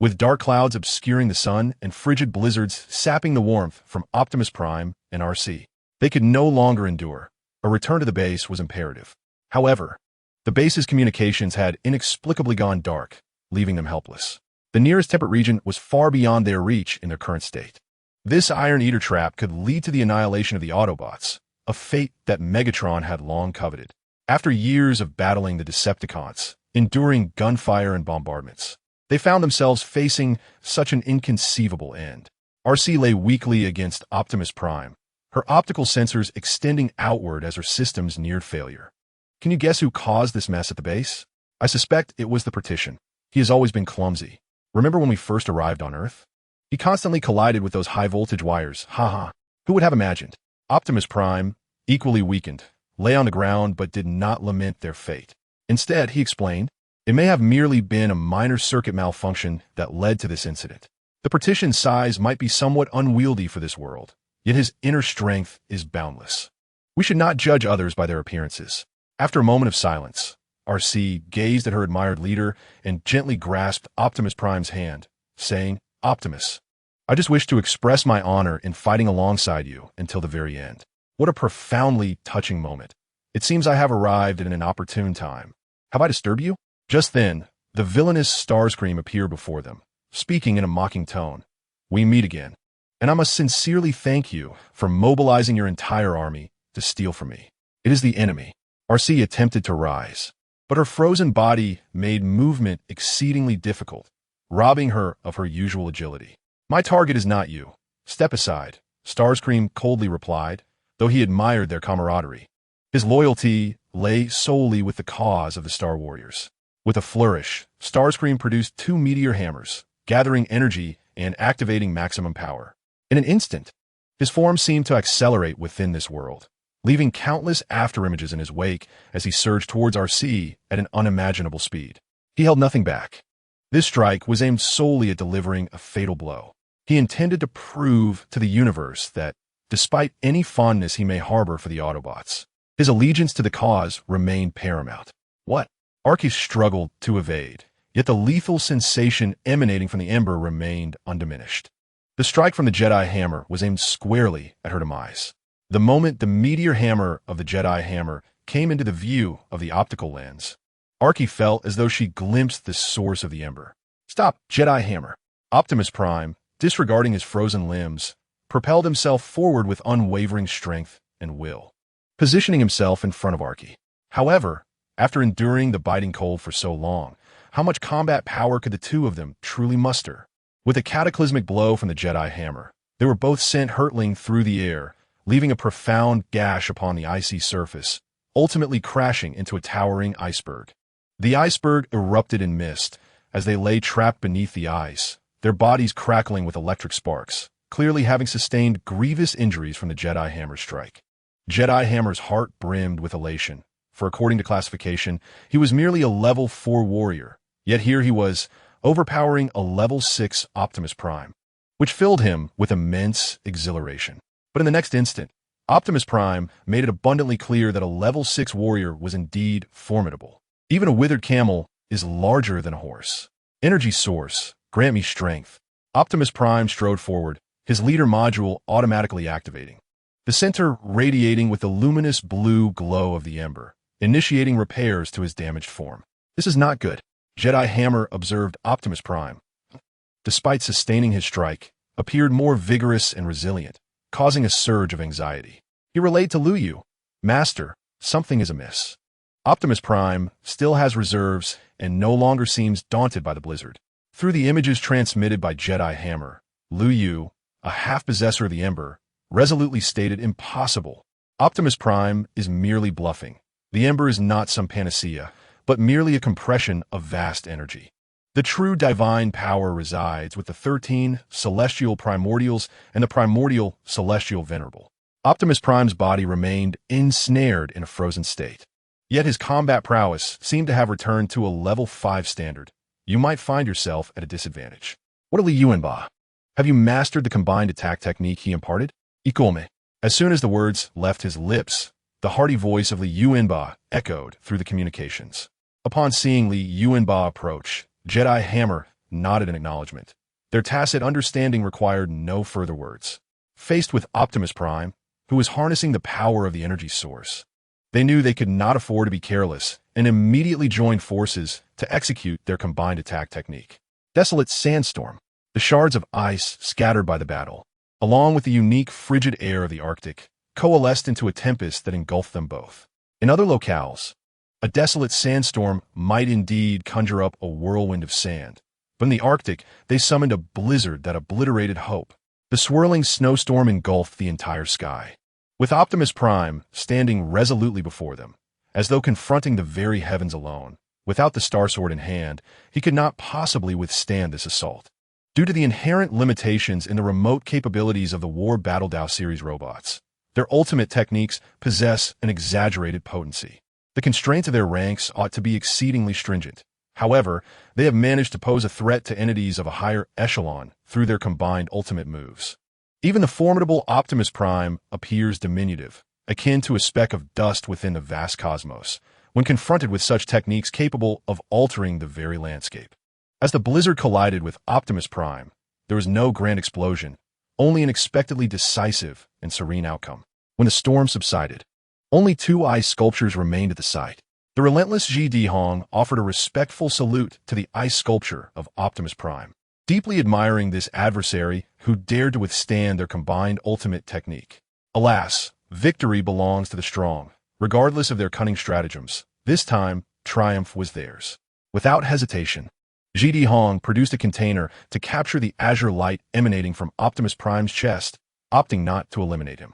with dark clouds obscuring the sun and frigid blizzards sapping the warmth from Optimus Prime and RC. They could no longer endure. A return to the base was imperative. However, the base's communications had inexplicably gone dark, leaving them helpless. The nearest temperate region was far beyond their reach in their current state. This Iron Eater trap could lead to the annihilation of the Autobots, a fate that Megatron had long coveted. After years of battling the Decepticons, enduring gunfire and bombardments, they found themselves facing such an inconceivable end. RC lay weakly against Optimus Prime, her optical sensors extending outward as her systems neared failure. "Can you guess who caused this mess at the base?" "I suspect it was the partition. He has always been clumsy. Remember when we first arrived on Earth? He constantly collided with those high-voltage wires. Haha. Who would have imagined?" Optimus Prime, equally weakened, lay on the ground but did not lament their fate. Instead, he explained, it may have merely been a minor circuit malfunction that led to this incident. The partition's size might be somewhat unwieldy for this world, yet his inner strength is boundless. We should not judge others by their appearances. After a moment of silence, RC gazed at her admired leader and gently grasped Optimus Prime's hand, saying, "Optimus, I just wish to express my honor in fighting alongside you until the very end." What a profoundly touching moment. It seems I have arrived at an opportune time. Have I disturbed you? Just then, the villainous Starscream appeared before them, speaking in a mocking tone. "We meet again, and I must sincerely thank you for mobilizing your entire army to steal from me. It is the enemy." RC attempted to rise, but her frozen body made movement exceedingly difficult, robbing her of her usual agility. "My target is not you. Step aside," Starscream coldly replied, though he admired their camaraderie. His loyalty lay solely with the cause of the Star Warriors. With a flourish, Starscream produced 2 meteor hammers, gathering energy and activating maximum power. In an instant, his form seemed to accelerate within this world, leaving countless afterimages in his wake as he surged towards RC at an unimaginable speed. He held nothing back. This strike was aimed solely at delivering a fatal blow. He intended to prove to the universe that, despite any fondness he may harbor for the Autobots, his allegiance to the cause remained paramount. What? Archie struggled to evade, yet the lethal sensation emanating from the ember remained undiminished. The strike from the Jedi hammer was aimed squarely at her demise. The moment the meteor hammer of the Jedi hammer came into the view of the optical lens, Archie felt as though she glimpsed the source of the ember. Stop, Jedi hammer! Optimus Prime, disregarding his frozen limbs, propelled himself forward with unwavering strength and will, positioning himself in front of Archie. However, after enduring the biting cold for so long, how much combat power could the two of them truly muster? With a cataclysmic blow from the Jedi hammer, they were both sent hurtling through the air, leaving a profound gash upon the icy surface, ultimately crashing into a towering iceberg. The iceberg erupted in mist as they lay trapped beneath the ice, their bodies crackling with electric sparks, clearly having sustained grievous injuries from the Jedi hammer's strike. Jedi hammer's heart brimmed with elation, for according to classification, he was merely a level 4 warrior, yet here he was, overpowering a level 6 Optimus Prime, which filled him with immense exhilaration. But in the next instant, Optimus Prime made it abundantly clear that a level 6 warrior was indeed formidable. Even a withered camel is larger than a horse. Energy source, grant me strength. Optimus Prime strode forward, his leader module automatically activating. The center radiating with the luminous blue glow of the ember, initiating repairs to his damaged form. This is not good, Jedi Hammer observed Optimus Prime. Despite sustaining his strike, appeared more vigorous and resilient, causing a surge of anxiety. He relayed to Liu Yu, Master, something is amiss. Optimus Prime still has reserves and no longer seems daunted by the blizzard. Through the images transmitted by Jedi Hammer, Liu Yu, a half-possessor of the Ember, resolutely stated impossible. Optimus Prime is merely bluffing. The Ember is not some panacea, but merely a compression of vast energy. The true divine power resides with the 13 celestial primordials and the primordial celestial venerable. Optimus Prime's body remained ensnared in a frozen state. Yet his combat prowess seemed to have returned to a level 5 standard. You might find yourself at a disadvantage. What a Yuanba? Have you mastered the combined attack technique he imparted? Ikome. As soon as the words left his lips, the hearty voice of Li Yuanba echoed through the communications. Upon seeing Li Yuanba approach, Jedi Hammer nodded in acknowledgement. Their tacit understanding required no further words. Faced with Optimus Prime, who was harnessing the power of the energy source, they knew they could not afford to be careless and immediately joined forces to execute their combined attack technique. Desolate sandstorm. The shards of ice scattered by the battle, along with the unique frigid air of the Arctic, coalesced into a tempest that engulfed them both. In other locales, a desolate sandstorm might indeed conjure up a whirlwind of sand, but in the Arctic, they summoned a blizzard that obliterated hope. The swirling snowstorm engulfed the entire sky, with Optimus Prime standing resolutely before them, as though confronting the very heavens alone. Without the Star Sword in hand, he could not possibly withstand this assault. Due to the inherent limitations in the remote capabilities of the War Battledow series robots, their ultimate techniques possess an exaggerated potency. The constraints of their ranks ought to be exceedingly stringent. However, they have managed to pose a threat to entities of a higher echelon through their combined ultimate moves. Even the formidable Optimus Prime appears diminutive, akin to a speck of dust within the vast cosmos, when confronted with such techniques capable of altering the very landscape. As the blizzard collided with Optimus Prime, there was no grand explosion, only an expectedly decisive and serene outcome. When the storm subsided, only 2 ice sculptures remained at the site. The relentless Ji Hong offered a respectful salute to the ice sculpture of Optimus Prime, deeply admiring this adversary who dared to withstand their combined ultimate technique. Alas, victory belongs to the strong, regardless of their cunning stratagems. This time, triumph was theirs. Without hesitation, Ji Hong produced a container to capture the azure light emanating from Optimus Prime's chest, opting not to eliminate him.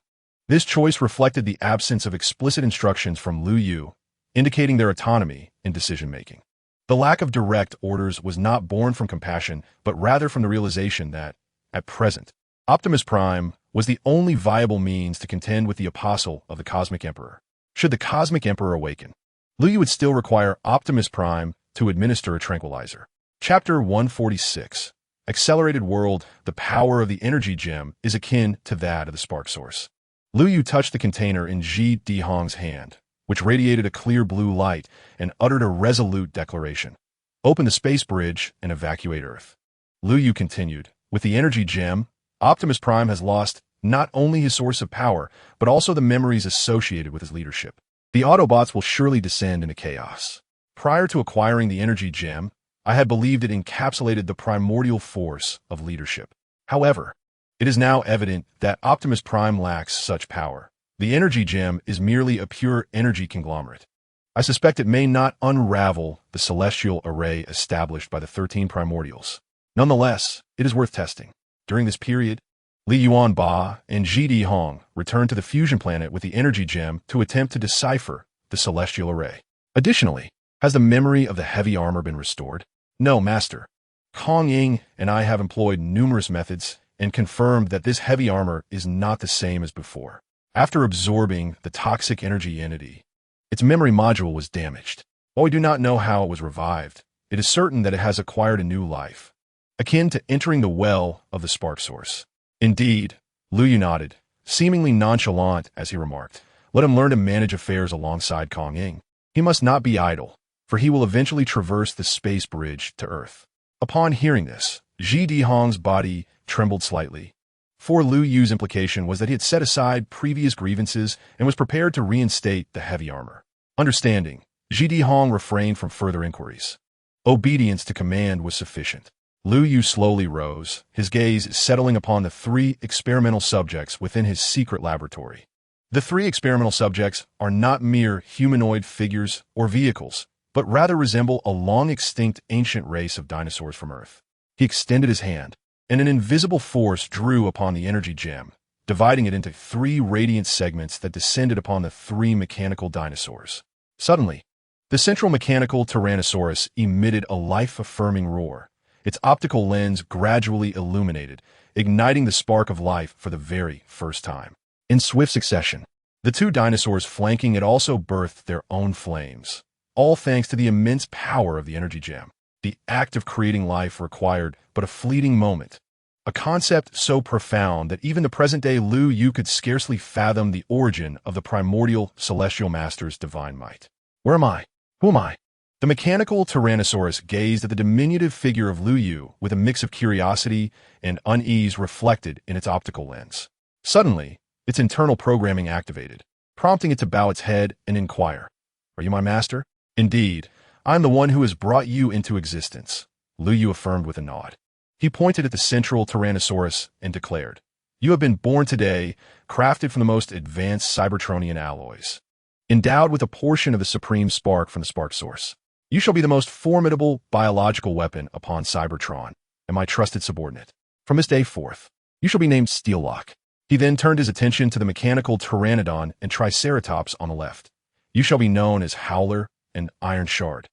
This choice reflected the absence of explicit instructions from Liu Yu, indicating their autonomy in decision-making. The lack of direct orders was not born from compassion, but rather from the realization that, at present, Optimus Prime was the only viable means to contend with the apostle of the Cosmic Emperor. Should the Cosmic Emperor awaken, Lu Yu would still require Optimus Prime to administer a tranquilizer. Chapter 146. Accelerated World. The power of the energy gem is akin to that of the spark source. Lu Yu touched the container in Ji Dihong's hand, which radiated a clear blue light and uttered a resolute declaration. Open the space bridge and evacuate Earth. Lu Yu continued, with the energy gem, Optimus Prime has lost not only his source of power, but also the memories associated with his leadership. The Autobots will surely descend into chaos. Prior to acquiring the energy gem, I had believed it encapsulated the primordial force of leadership. However, it is now evident that Optimus Prime lacks such power. The energy gem is merely a pure energy conglomerate. I suspect it may not unravel the celestial array established by the 13 primordials. Nonetheless, it is worth testing. During this period, Li Yuanba and Ji Dihong returned to the fusion planet with the energy gem to attempt to decipher the celestial array. Additionally, has the memory of the heavy armor been restored? No, Master. Kong Ying and I have employed numerous methods and confirmed that this heavy armor is not the same as before. After absorbing the toxic energy entity, its memory module was damaged. While we do not know how it was revived, it is certain that it has acquired a new life, akin to entering the well of the spark source. Indeed, Lu Yu nodded, seemingly nonchalant as he remarked, let him learn to manage affairs alongside Kong Ying. He must not be idle, for he will eventually traverse the space bridge to Earth. Upon hearing this, Ji Dihong's body trembled slightly. For Lu Yu's implication was that he had set aside previous grievances and was prepared to reinstate the heavy armor. Understanding, Ji Dihong refrained from further inquiries. Obedience to command was sufficient. Lu Yu slowly rose, his gaze settling upon the 3 experimental subjects within his secret laboratory. The 3 experimental subjects are not mere humanoid figures or vehicles, but rather resemble a long-extinct ancient race of dinosaurs from Earth. He extended his hand, and an invisible force drew upon the energy gem, dividing it into 3 radiant segments that descended upon the 3 mechanical dinosaurs. Suddenly, the central mechanical Tyrannosaurus emitted a life-affirming roar. Its optical lens gradually illuminated, igniting the spark of life for the very first time. In swift succession, the 2 dinosaurs flanking it also birthed their own flames, all thanks to the immense power of the energy gem. The act of creating life required but a fleeting moment, a concept so profound that even the present-day Lu Yu could scarcely fathom the origin of the primordial celestial master's divine might. Where am I? Who am I? The mechanical Tyrannosaurus gazed at the diminutive figure of Lu Yu with a mix of curiosity and unease reflected in its optical lens. Suddenly, its internal programming activated, prompting it to bow its head and inquire, "Are you my master?" "Indeed, I am the one who has brought you into existence," Lu Yu affirmed with a nod. He pointed at the central Tyrannosaurus and declared, "You have been born today, crafted from the most advanced Cybertronian alloys, endowed with a portion of the supreme spark from the spark source. You shall be the most formidable biological weapon upon Cybertron, and my trusted subordinate. From this day forth, you shall be named Steellock." He then turned his attention to the mechanical Pteranodon and Triceratops on the left. "You shall be known as Howler and Iron Shard."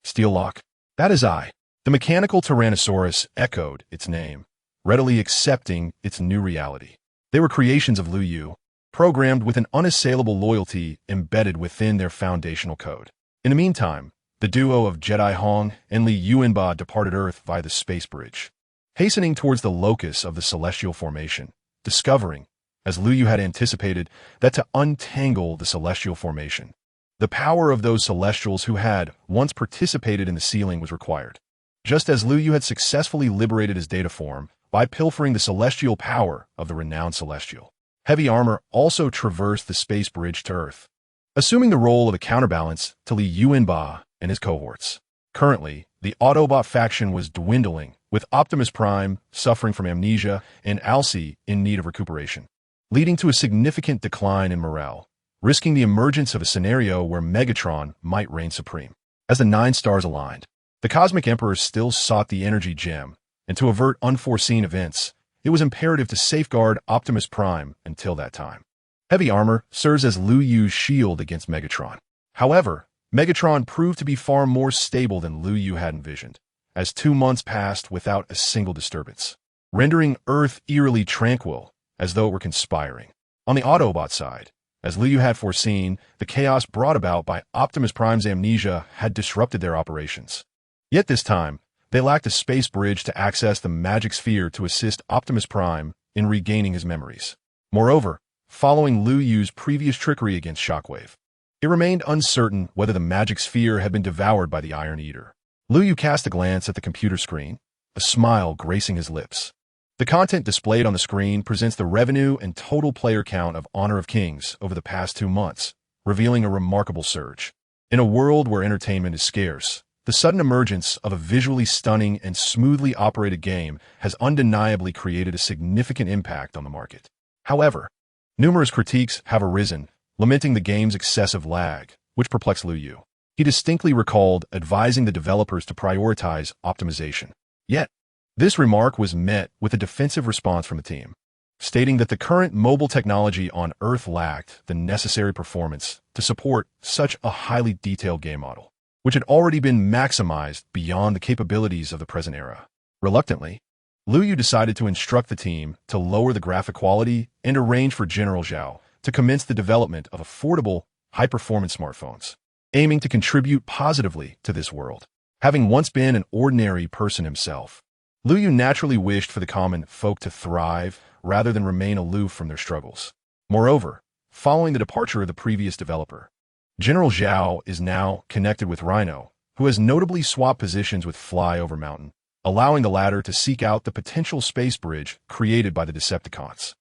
"Steellock, that is I." The mechanical Tyrannosaurus echoed its name, readily accepting its new reality. They were creations of Lu Yu, programmed with an unassailable loyalty embedded within their foundational code. In the meantime, the duo of Jedi Hong and Li Yuanba departed Earth via the space bridge, hastening towards the locus of the celestial formation, discovering, as Lu Yu had anticipated, that to untangle the celestial formation, the power of those celestials who had once participated in the sealing was required. Just as Lu Yu had successfully liberated his data form by pilfering the celestial power of the renowned celestial, heavy armor also traversed the space bridge to Earth, assuming the role of a counterbalance to Li Yuanba and his cohorts. Currently, the Autobot faction was dwindling, with Optimus Prime suffering from amnesia and Alcee in need of recuperation, leading to a significant decline in morale, risking the emergence of a scenario where Megatron might reign supreme. As the 9 stars aligned, the Cosmic Emperor still sought the energy gem, and to avert unforeseen events, it was imperative to safeguard Optimus Prime until that time. Heavy armor serves as Lu Yu's shield against Megatron. However, Megatron proved to be far more stable than Lu Yu had envisioned, as 2 months passed without a single disturbance, rendering Earth eerily tranquil as though it were conspiring. On the Autobot side, as Liu had foreseen, the chaos brought about by Optimus Prime's amnesia had disrupted their operations. Yet this time, they lacked a space bridge to access the magic sphere to assist Optimus Prime in regaining his memories. Moreover, following Liu Yu's previous trickery against Shockwave, it remained uncertain whether the magic sphere had been devoured by the Iron Eater. Liu Yu cast a glance at the computer screen, a smile gracing his lips. The content displayed on the screen presents the revenue and total player count of Honor of Kings over the past 2 months, revealing a remarkable surge. In a world where entertainment is scarce, the sudden emergence of a visually stunning and smoothly operated game has undeniably created a significant impact on the market. However, numerous critiques have arisen, lamenting the game's excessive lag, which perplexed Liu Yu. He distinctly recalled advising the developers to prioritize optimization. Yet, this remark was met with a defensive response from the team, stating that the current mobile technology on Earth lacked the necessary performance to support such a highly detailed game model, which had already been maximized beyond the capabilities of the present era. Reluctantly, Liu Yu decided to instruct the team to lower the graphic quality and arrange for General Zhao to commence the development of affordable, high-performance smartphones, aiming to contribute positively to this world. Having once been an ordinary person himself, Liu Yu naturally wished for the common folk to thrive rather than remain aloof from their struggles. Moreover, following the departure of the previous developer, General Zhao is now connected with Rhino, who has notably swapped positions with Fly Over Mountain, allowing the latter to seek out the potential space bridge created by the Decepticons.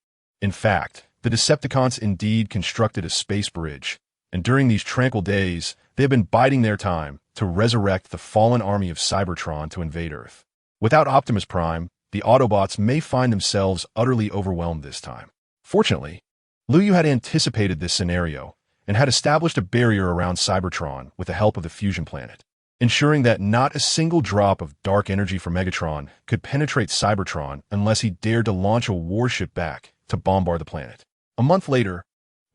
In fact, the Decepticons indeed constructed a space bridge, and during these tranquil days, they have been biding their time to resurrect the fallen army of Cybertron to invade Earth. Without Optimus Prime, the Autobots may find themselves utterly overwhelmed this time. Fortunately, Liu Yu had anticipated this scenario and had established a barrier around Cybertron with the help of the fusion planet, ensuring that not a single drop of dark energy from Megatron could penetrate Cybertron unless he dared to launch a warship back to bombard the planet. A month later,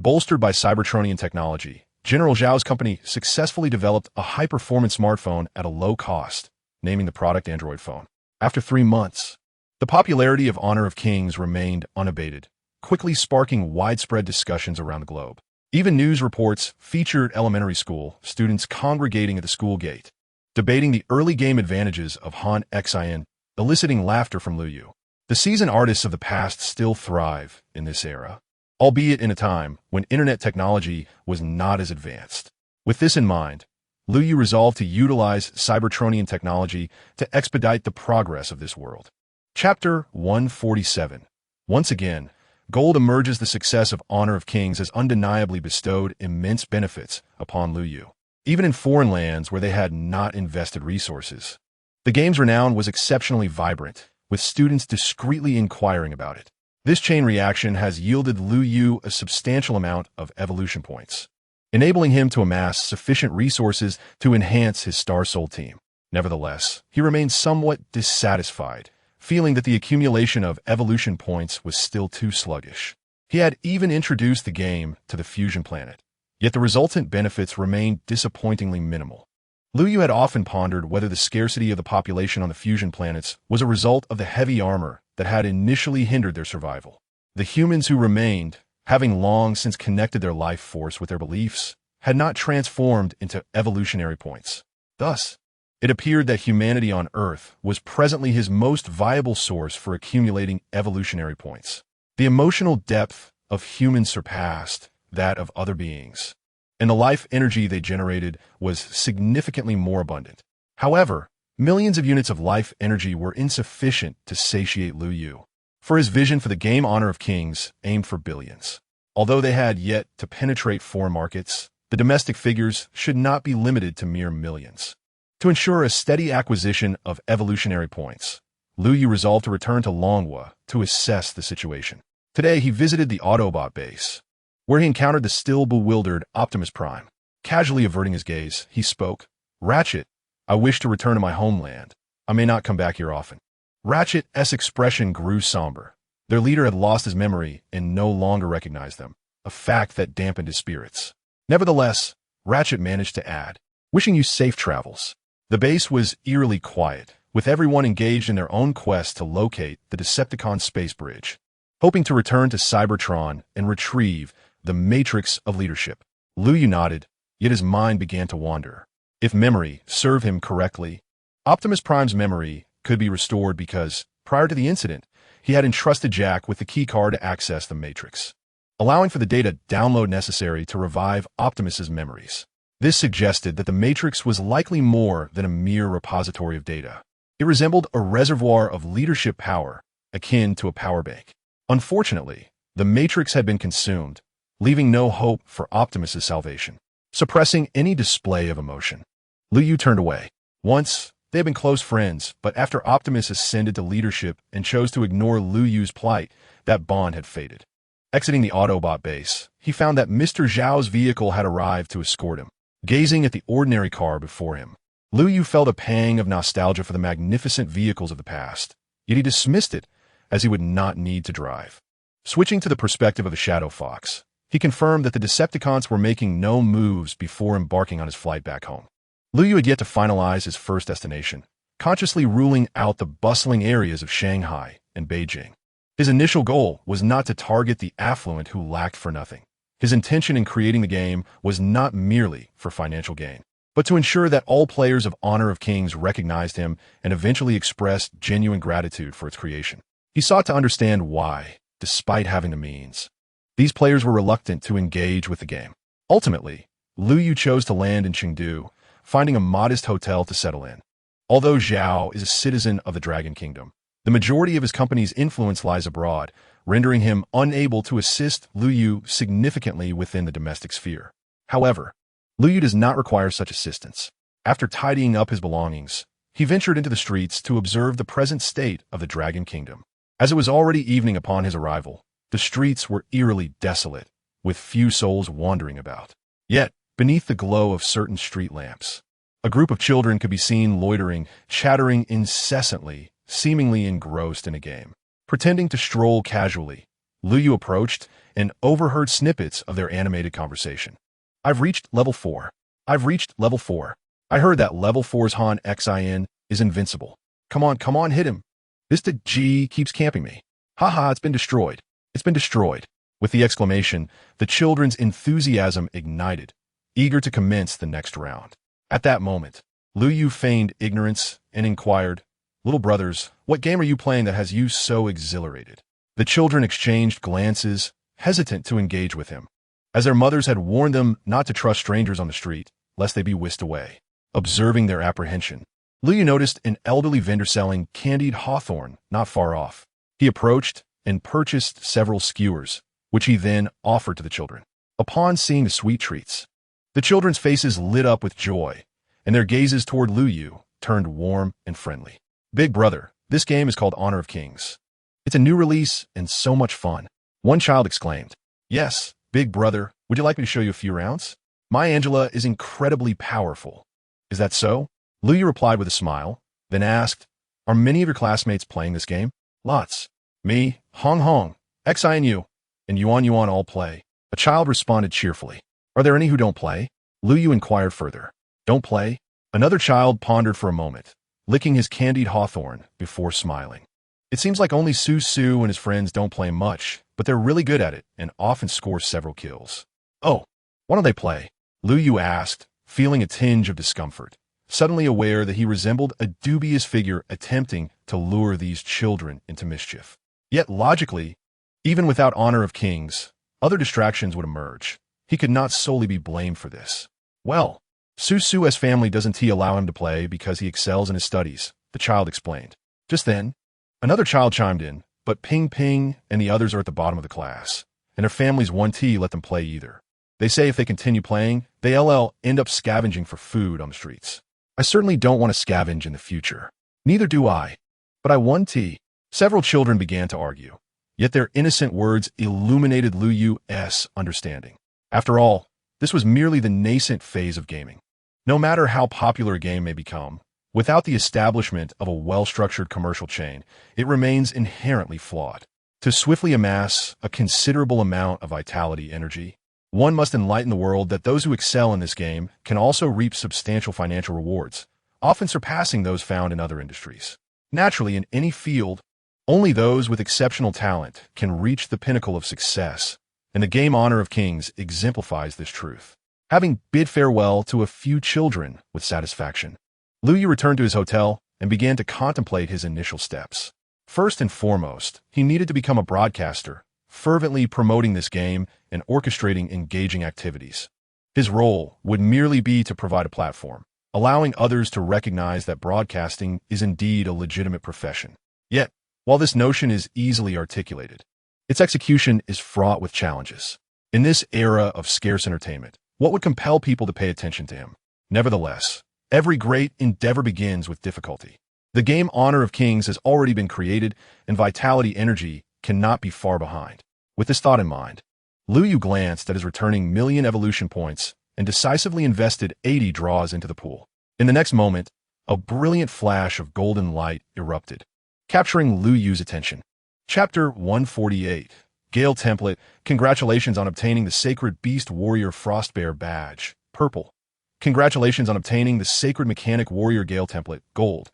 bolstered by Cybertronian technology, General Zhao's company successfully developed a high-performance smartphone at a low cost, naming the product Android Phone. After 3 months, the popularity of Honor of Kings remained unabated, quickly sparking widespread discussions around the globe. Even news reports featured elementary school students congregating at the school gate, debating the early game advantages of Han Xin, eliciting laughter from Liu Yu. The seasoned artists of the past still thrive in this era, albeit in a time when internet technology was not as advanced. With this in mind, Liu Yu resolved to utilize Cybertronian technology to expedite the progress of this world. Chapter 147. Once again, gold emerges. The success of Honor of Kings has undeniably bestowed immense benefits upon Liu Yu, even in foreign lands where they had not invested resources. The game's renown was exceptionally vibrant, with students discreetly inquiring about it. This chain reaction has yielded Liu Yu a substantial amount of evolution points, enabling him to amass sufficient resources to enhance his Star Soul team. Nevertheless, he remained somewhat dissatisfied, feeling that the accumulation of evolution points was still too sluggish. He had even introduced the game to the fusion planet, yet the resultant benefits remained disappointingly minimal. Liu Yu had often pondered whether the scarcity of the population on the fusion planets was a result of the heavy armor that had initially hindered their survival. The humans who remained, having long since connected their life force with their beliefs, had not transformed into evolutionary points. Thus, it appeared that humanity on Earth was presently his most viable source for accumulating evolutionary points. The emotional depth of humans surpassed that of other beings, and the life energy they generated was significantly more abundant. However, millions of units of life energy were insufficient to satiate Liu Yu, for his vision for the game Honor of Kings aimed for billions. Although they had yet to penetrate foreign markets, the domestic figures should not be limited to mere millions. To ensure a steady acquisition of evolutionary points, Liu Yu resolved to return to Longhua to assess the situation. Today, he visited the Autobot base, where he encountered the still bewildered Optimus Prime. Casually averting his gaze, he spoke, "Ratchet, I wish to return to my homeland. I may not come back here often." Ratchet's expression grew somber. Their leader had lost his memory and no longer recognized them, a fact that dampened his spirits. Nevertheless, Ratchet managed to add, "Wishing you safe travels." The base was eerily quiet, with everyone engaged in their own quest to locate the Decepticon space bridge. hoping to return to Cybertron and retrieve the matrix of leadership. Lu Yu nodded, yet his mind began to wander. If memory served him correctly, Optimus Prime's memory could be restored because, prior to the incident, he had entrusted Jack with the keycard to access the matrix, allowing for the data download necessary to revive Optimus's memories. This suggested that the matrix was likely more than a mere repository of data. It resembled a reservoir of leadership power, akin to a power bank. Unfortunately, the matrix had been consumed, leaving no hope for Optimus's salvation, suppressing any display of emotion. Lu Yu turned away. Once, they had been close friends, but after Optimus ascended to leadership and chose to ignore Lu Yu's plight, that bond had faded. Exiting the Autobot base, he found that Mr. Zhao's vehicle had arrived to escort him. Gazing at the ordinary car before him, Lu Yu felt a pang of nostalgia for the magnificent vehicles of the past, yet he dismissed it as he would not need to drive. Switching to the perspective of the Shadow Fox, he confirmed that the Decepticons were making no moves before embarking on his flight back home. Lu Yu had yet to finalize his first destination, consciously ruling out the bustling areas of Shanghai and Beijing. His initial goal was not to target the affluent who lacked for nothing. His intention in creating the game was not merely for financial gain, but to ensure that all players of Honor of Kings recognized him and eventually expressed genuine gratitude for its creation. He sought to understand why, despite having the means, these players were reluctant to engage with the game. Ultimately, Lu Yu chose to land in Chengdu, finding a modest hotel to settle in. Although Zhao is a citizen of the Dragon Kingdom, the majority of his company's influence lies abroad, rendering him unable to assist Lu Yu significantly within the domestic sphere. However, Lu Yu does not require such assistance. After tidying up his belongings, he ventured into the streets to observe the present state of the Dragon Kingdom. As it was already evening upon his arrival, the streets were eerily desolate, with few souls wandering about. Yet, beneath the glow of certain street lamps, a group of children could be seen loitering, chattering incessantly, seemingly engrossed in a game. Pretending to stroll casually, Lu Yu approached and overheard snippets of their animated conversation. I've reached level 4. I've reached level 4. I heard that level 4's Han Xin is invincible. Come on, hit him. This G keeps camping me. Haha, it's been destroyed. It's been destroyed. With the exclamation, the children's enthusiasm ignited, eager to commence the next round. At that moment, Lu Yu feigned ignorance and inquired, "Little brothers, what game are you playing that has you so exhilarated?" The children exchanged glances, hesitant to engage with him, as their mothers had warned them not to trust strangers on the street, lest they be whisked away. Observing their apprehension, Lu Yu noticed an elderly vendor selling candied hawthorn not far off. He approached and purchased several skewers, which he then offered to the children. Upon seeing the sweet treats, the children's faces lit up with joy, and their gazes toward Lu Yu turned warm and friendly. "Big brother, this game is called Honor of Kings. It's a new release and so much fun," one child exclaimed. "Yes, big brother, would you like me to show you a few rounds? My Angela is incredibly powerful." "Is that so?" Lu Yu replied with a smile, then asked, "Are many of your classmates playing this game?" "Lots. Me, Hong, Xi and you, and Yuan all play." A child responded cheerfully. "Are there any who don't play?" Lu Yu inquired further. "Don't play?" Another child pondered for a moment, licking his candied hawthorn before smiling. "It seems like only Su and his friends don't play much, but they're really good at it and often score several kills." "Oh, why don't they play?" Lu Yu asked, feeling a tinge of discomfort, suddenly aware that he resembled a dubious figure attempting to lure these children into mischief. Yet logically, even without Honor of Kings, other distractions would emerge. He could not solely be blamed for this. "Well, Su's family doesn't allow him to play because he excels in his studies," the child explained. Just then, another child chimed in, "But Ping and the others are at the bottom of the class, and their families won't let them play either. They say if they continue playing, they'll end up scavenging for food on the streets." "I certainly don't want to scavenge in the future." "Neither do I. But I want tea." Several children began to argue, yet their innocent words illuminated Lu Yu's understanding. After all, this was merely the nascent phase of gaming. No matter how popular a game may become, without the establishment of a well-structured commercial chain, it remains inherently flawed. To swiftly amass a considerable amount of vitality energy, one must enlighten the world that those who excel in this game can also reap substantial financial rewards, often surpassing those found in other industries. Naturally, in any field, Only those with exceptional talent can reach the pinnacle of success, and the game Honor of Kings exemplifies this truth. Having bid farewell to a few children with satisfaction, Lu Yu returned to his hotel and began to contemplate his initial steps. First and foremost, he needed to become a broadcaster, fervently promoting this game and orchestrating engaging activities. His role would merely be to provide a platform, allowing others to recognize that broadcasting is indeed a legitimate profession. Yet, while this notion is easily articulated, its execution is fraught with challenges. In this era of scarce entertainment, what would compel people to pay attention to him? Nevertheless, every great endeavor begins with difficulty. The game Honor of Kings has already been created, and Vitality Energy cannot be far behind. With this thought in mind, Lu Yu glanced at his returning million evolution points and decisively invested 80 draws into the pool. In the next moment, a brilliant flash of golden light erupted, capturing Lu Yu's attention. Chapter 148, Gale Template. Congratulations on obtaining the Sacred Beast Warrior Frostbear Badge, purple. Congratulations on obtaining the Sacred Mechanic Warrior Gale Template, gold.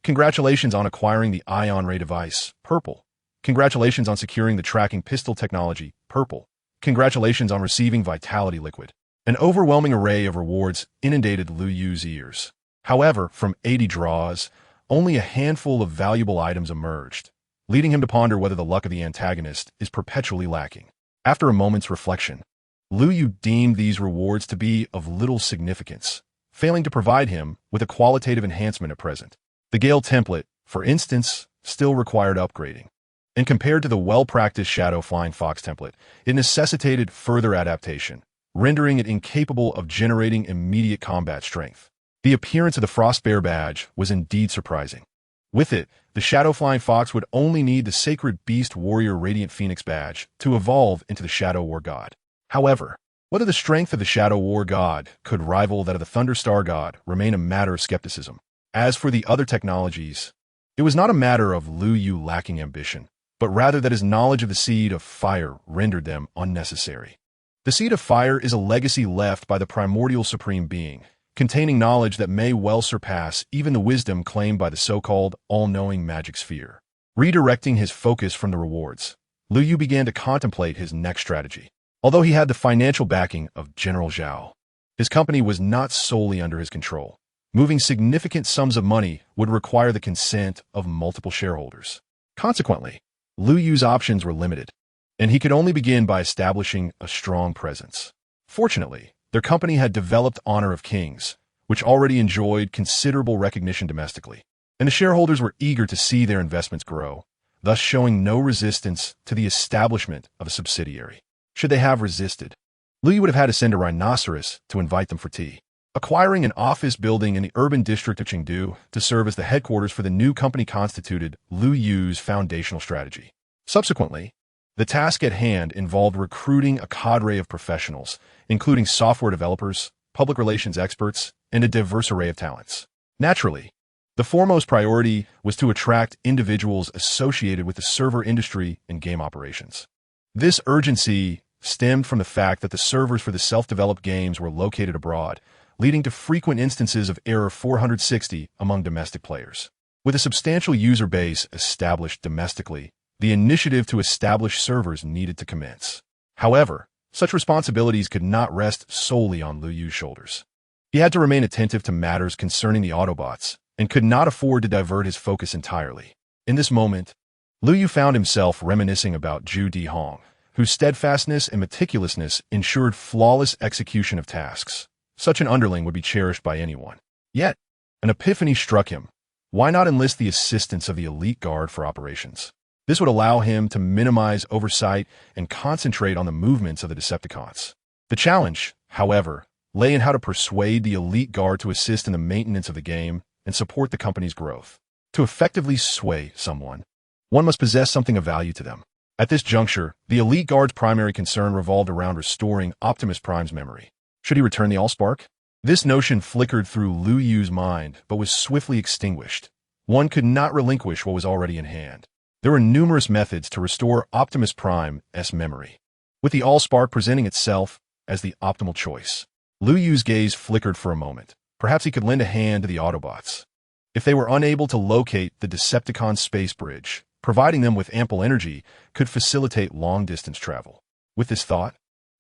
Congratulations on acquiring the Ion Ray device, purple. Congratulations on securing the Tracking Pistol technology, purple. Congratulations on receiving Vitality Liquid. An overwhelming array of rewards inundated Lu Yu's ears. However, from 80 draws, only a handful of valuable items emerged, leading him to ponder whether the luck of the antagonist is perpetually lacking. After a moment's reflection, Lu Yu deemed these rewards to be of little significance, failing to provide him with a qualitative enhancement at present. The Gale template, for instance, still required upgrading, and compared to the well-practiced Shadow Flying Fox template, it necessitated further adaptation, rendering it incapable of generating immediate combat strength. The appearance of the Frostbear badge was indeed surprising. With it, the Shadow Flying Fox would only need the Sacred Beast Warrior Radiant Phoenix badge to evolve into the Shadow War God. However, whether the strength of the Shadow War God could rival that of the Thunder Star God remained a matter of skepticism. As for the other technologies, it was not a matter of Lu Yu lacking ambition, but rather that his knowledge of the Seed of Fire rendered them unnecessary. The Seed of Fire is a legacy left by the primordial Supreme Being, containing knowledge that may well surpass even the wisdom claimed by the so-called all-knowing magic sphere. Redirecting his focus from the rewards, Lu Yu began to contemplate his next strategy. Although he had the financial backing of General Zhao, his company was not solely under his control. Moving significant sums of money would require the consent of multiple shareholders. Consequently, Lu Yu's options were limited, and he could only begin by establishing a strong presence. Fortunately, their company had developed Honor of Kings, which already enjoyed considerable recognition domestically, and the shareholders were eager to see their investments grow, thus showing no resistance to the establishment of a subsidiary. Should they have resisted, Lu Yu would have had to send a rhinoceros to invite them for tea. Acquiring an office building in the urban district of Chengdu to serve as the headquarters for the new company constituted Lu Yu's foundational strategy. Subsequently, the task at hand involved recruiting a cadre of professionals, including software developers, public relations experts, and a diverse array of talents. Naturally, the foremost priority was to attract individuals associated with the server industry and game operations. This urgency stemmed from the fact that the servers for the self-developed games were located abroad, leading to frequent instances of Error 460 among domestic players. With a substantial user base established domestically, the initiative to establish servers needed to commence. However, such responsibilities could not rest solely on Lu Yu's shoulders. He had to remain attentive to matters concerning the Autobots, and could not afford to divert his focus entirely. In this moment, Lu Yu found himself reminiscing about Zhu Dihong, whose steadfastness and meticulousness ensured flawless execution of tasks. Such an underling would be cherished by anyone. Yet, an epiphany struck him. Why not enlist the assistance of the elite guard for operations? This would allow him to minimize oversight and concentrate on the movements of the Decepticons. The challenge, however, lay in how to persuade the elite guard to assist in the maintenance of the game and support the company's growth. To effectively sway someone, one must possess something of value to them. At this juncture, the elite guard's primary concern revolved around restoring Optimus Prime's memory. Should he return the Allspark? This notion flickered through Lu Yu's mind, but was swiftly extinguished. One could not relinquish what was already in hand. There were numerous methods to restore Optimus Prime's memory, with the Allspark presenting itself as the optimal choice. Lu Yu's gaze flickered for a moment. Perhaps he could lend a hand to the Autobots. If they were unable to locate the Decepticon space bridge, providing them with ample energy could facilitate long-distance travel. With this thought,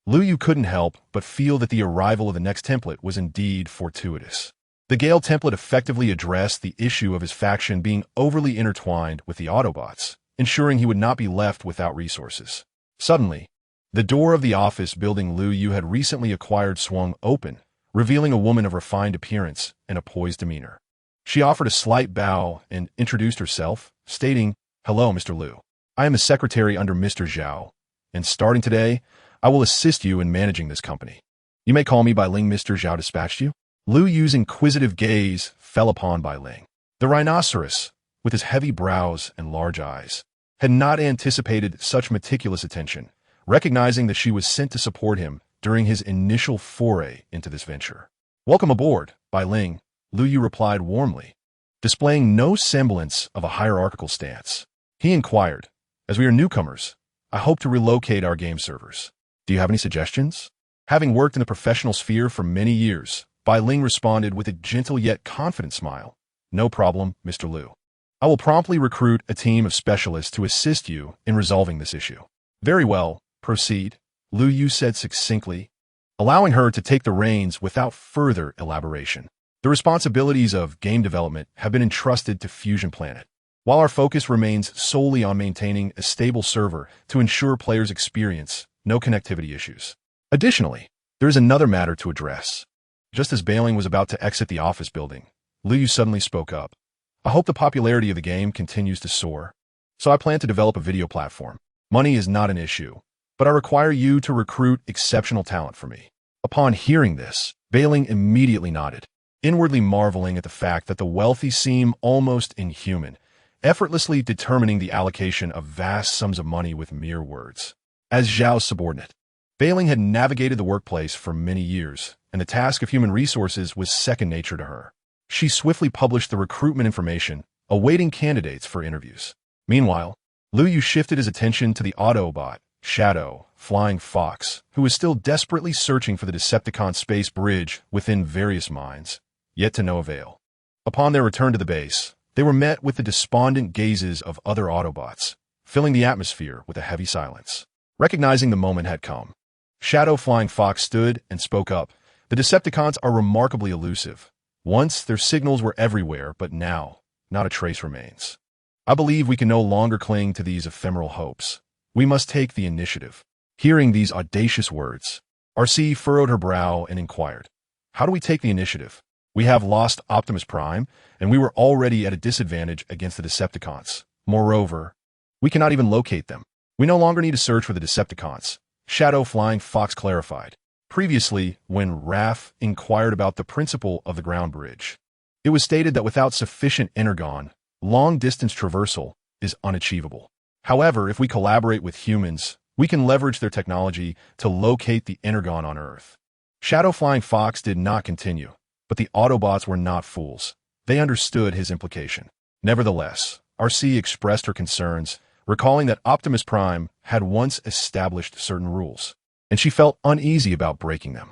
Liu Yu couldn't help but feel that the arrival of the next template was indeed fortuitous. The Gale template effectively addressed the issue of his faction being overly intertwined with the Autobots, ensuring he would not be left without resources. Suddenly, the door of the office building Liu Yu had recently acquired swung open, revealing a woman of refined appearance and a poised demeanor. She offered a slight bow and introduced herself, stating, "Hello, Mr. Liu. I am a secretary under Mr. Zhao, and starting today, I will assist you in managing this company. You may call me Bai Ling. Mr. Zhao dispatched you." Liu Yu's inquisitive gaze fell upon Bai Ling. The rhinoceros, with his heavy brows and large eyes, had not anticipated such meticulous attention, recognizing that she was sent to support him during his initial foray into this venture. "Welcome aboard, Bai Ling," Liu Yu replied warmly, displaying no semblance of a hierarchical stance. He inquired, "As we are newcomers, I hope to relocate our game servers. Do you have any suggestions?" Having worked in the professional sphere for many years, Bai Ling responded with a gentle yet confident smile. "No problem, Mr. Liu. I will promptly recruit a team of specialists to assist you in resolving this issue." "Very well, proceed," Liu Yu said succinctly, allowing her to take the reins without further elaboration. "The responsibilities of game development have been entrusted to Fusion Planet, while our focus remains solely on maintaining a stable server to ensure players experience no connectivity issues. Additionally, there is another matter to address." Just as Bailing was about to exit the office building, Liu Yu suddenly spoke up. "I hope the popularity of the game continues to soar, so I plan to develop a video platform. Money is not an issue, but I require you to recruit exceptional talent for me." Upon hearing this, Bailing immediately nodded, inwardly marveling at the fact that the wealthy seem almost inhuman, effortlessly determining the allocation of vast sums of money with mere words. As Zhao's subordinate, Bailing had navigated the workplace for many years, and the task of human resources was second nature to her. She swiftly published the recruitment information, awaiting candidates for interviews. Meanwhile, Liu Yu shifted his attention to the Autobot, Shadow, Flying Fox, who was still desperately searching for the Decepticon space bridge within various mines, yet to no avail. Upon their return to the base, they were met with the despondent gazes of other Autobots, filling the atmosphere with a heavy silence. Recognizing the moment had come, Shadow Flying Fox stood and spoke up. "The Decepticons are remarkably elusive. Once their signals were everywhere, but now, not a trace remains. I believe we can no longer cling to these ephemeral hopes. We must take the initiative." Hearing these audacious words, RC furrowed her brow and inquired, "How do we take the initiative? We have lost Optimus Prime, and we were already at a disadvantage against the Decepticons. Moreover, we cannot even locate them. We no longer need to search for the Decepticons," Shadow Flying Fox clarified. Previously, when Raph inquired about the principle of the ground bridge, it was stated that without sufficient energon, long-distance traversal is unachievable. However, if we collaborate with humans, we can leverage their technology to locate the energon on Earth. Shadow Flying Fox did not continue, but the Autobots were not fools. They understood his implication. Nevertheless, RC expressed her concerns, recalling that Optimus Prime had once established certain rules, and she felt uneasy about breaking them.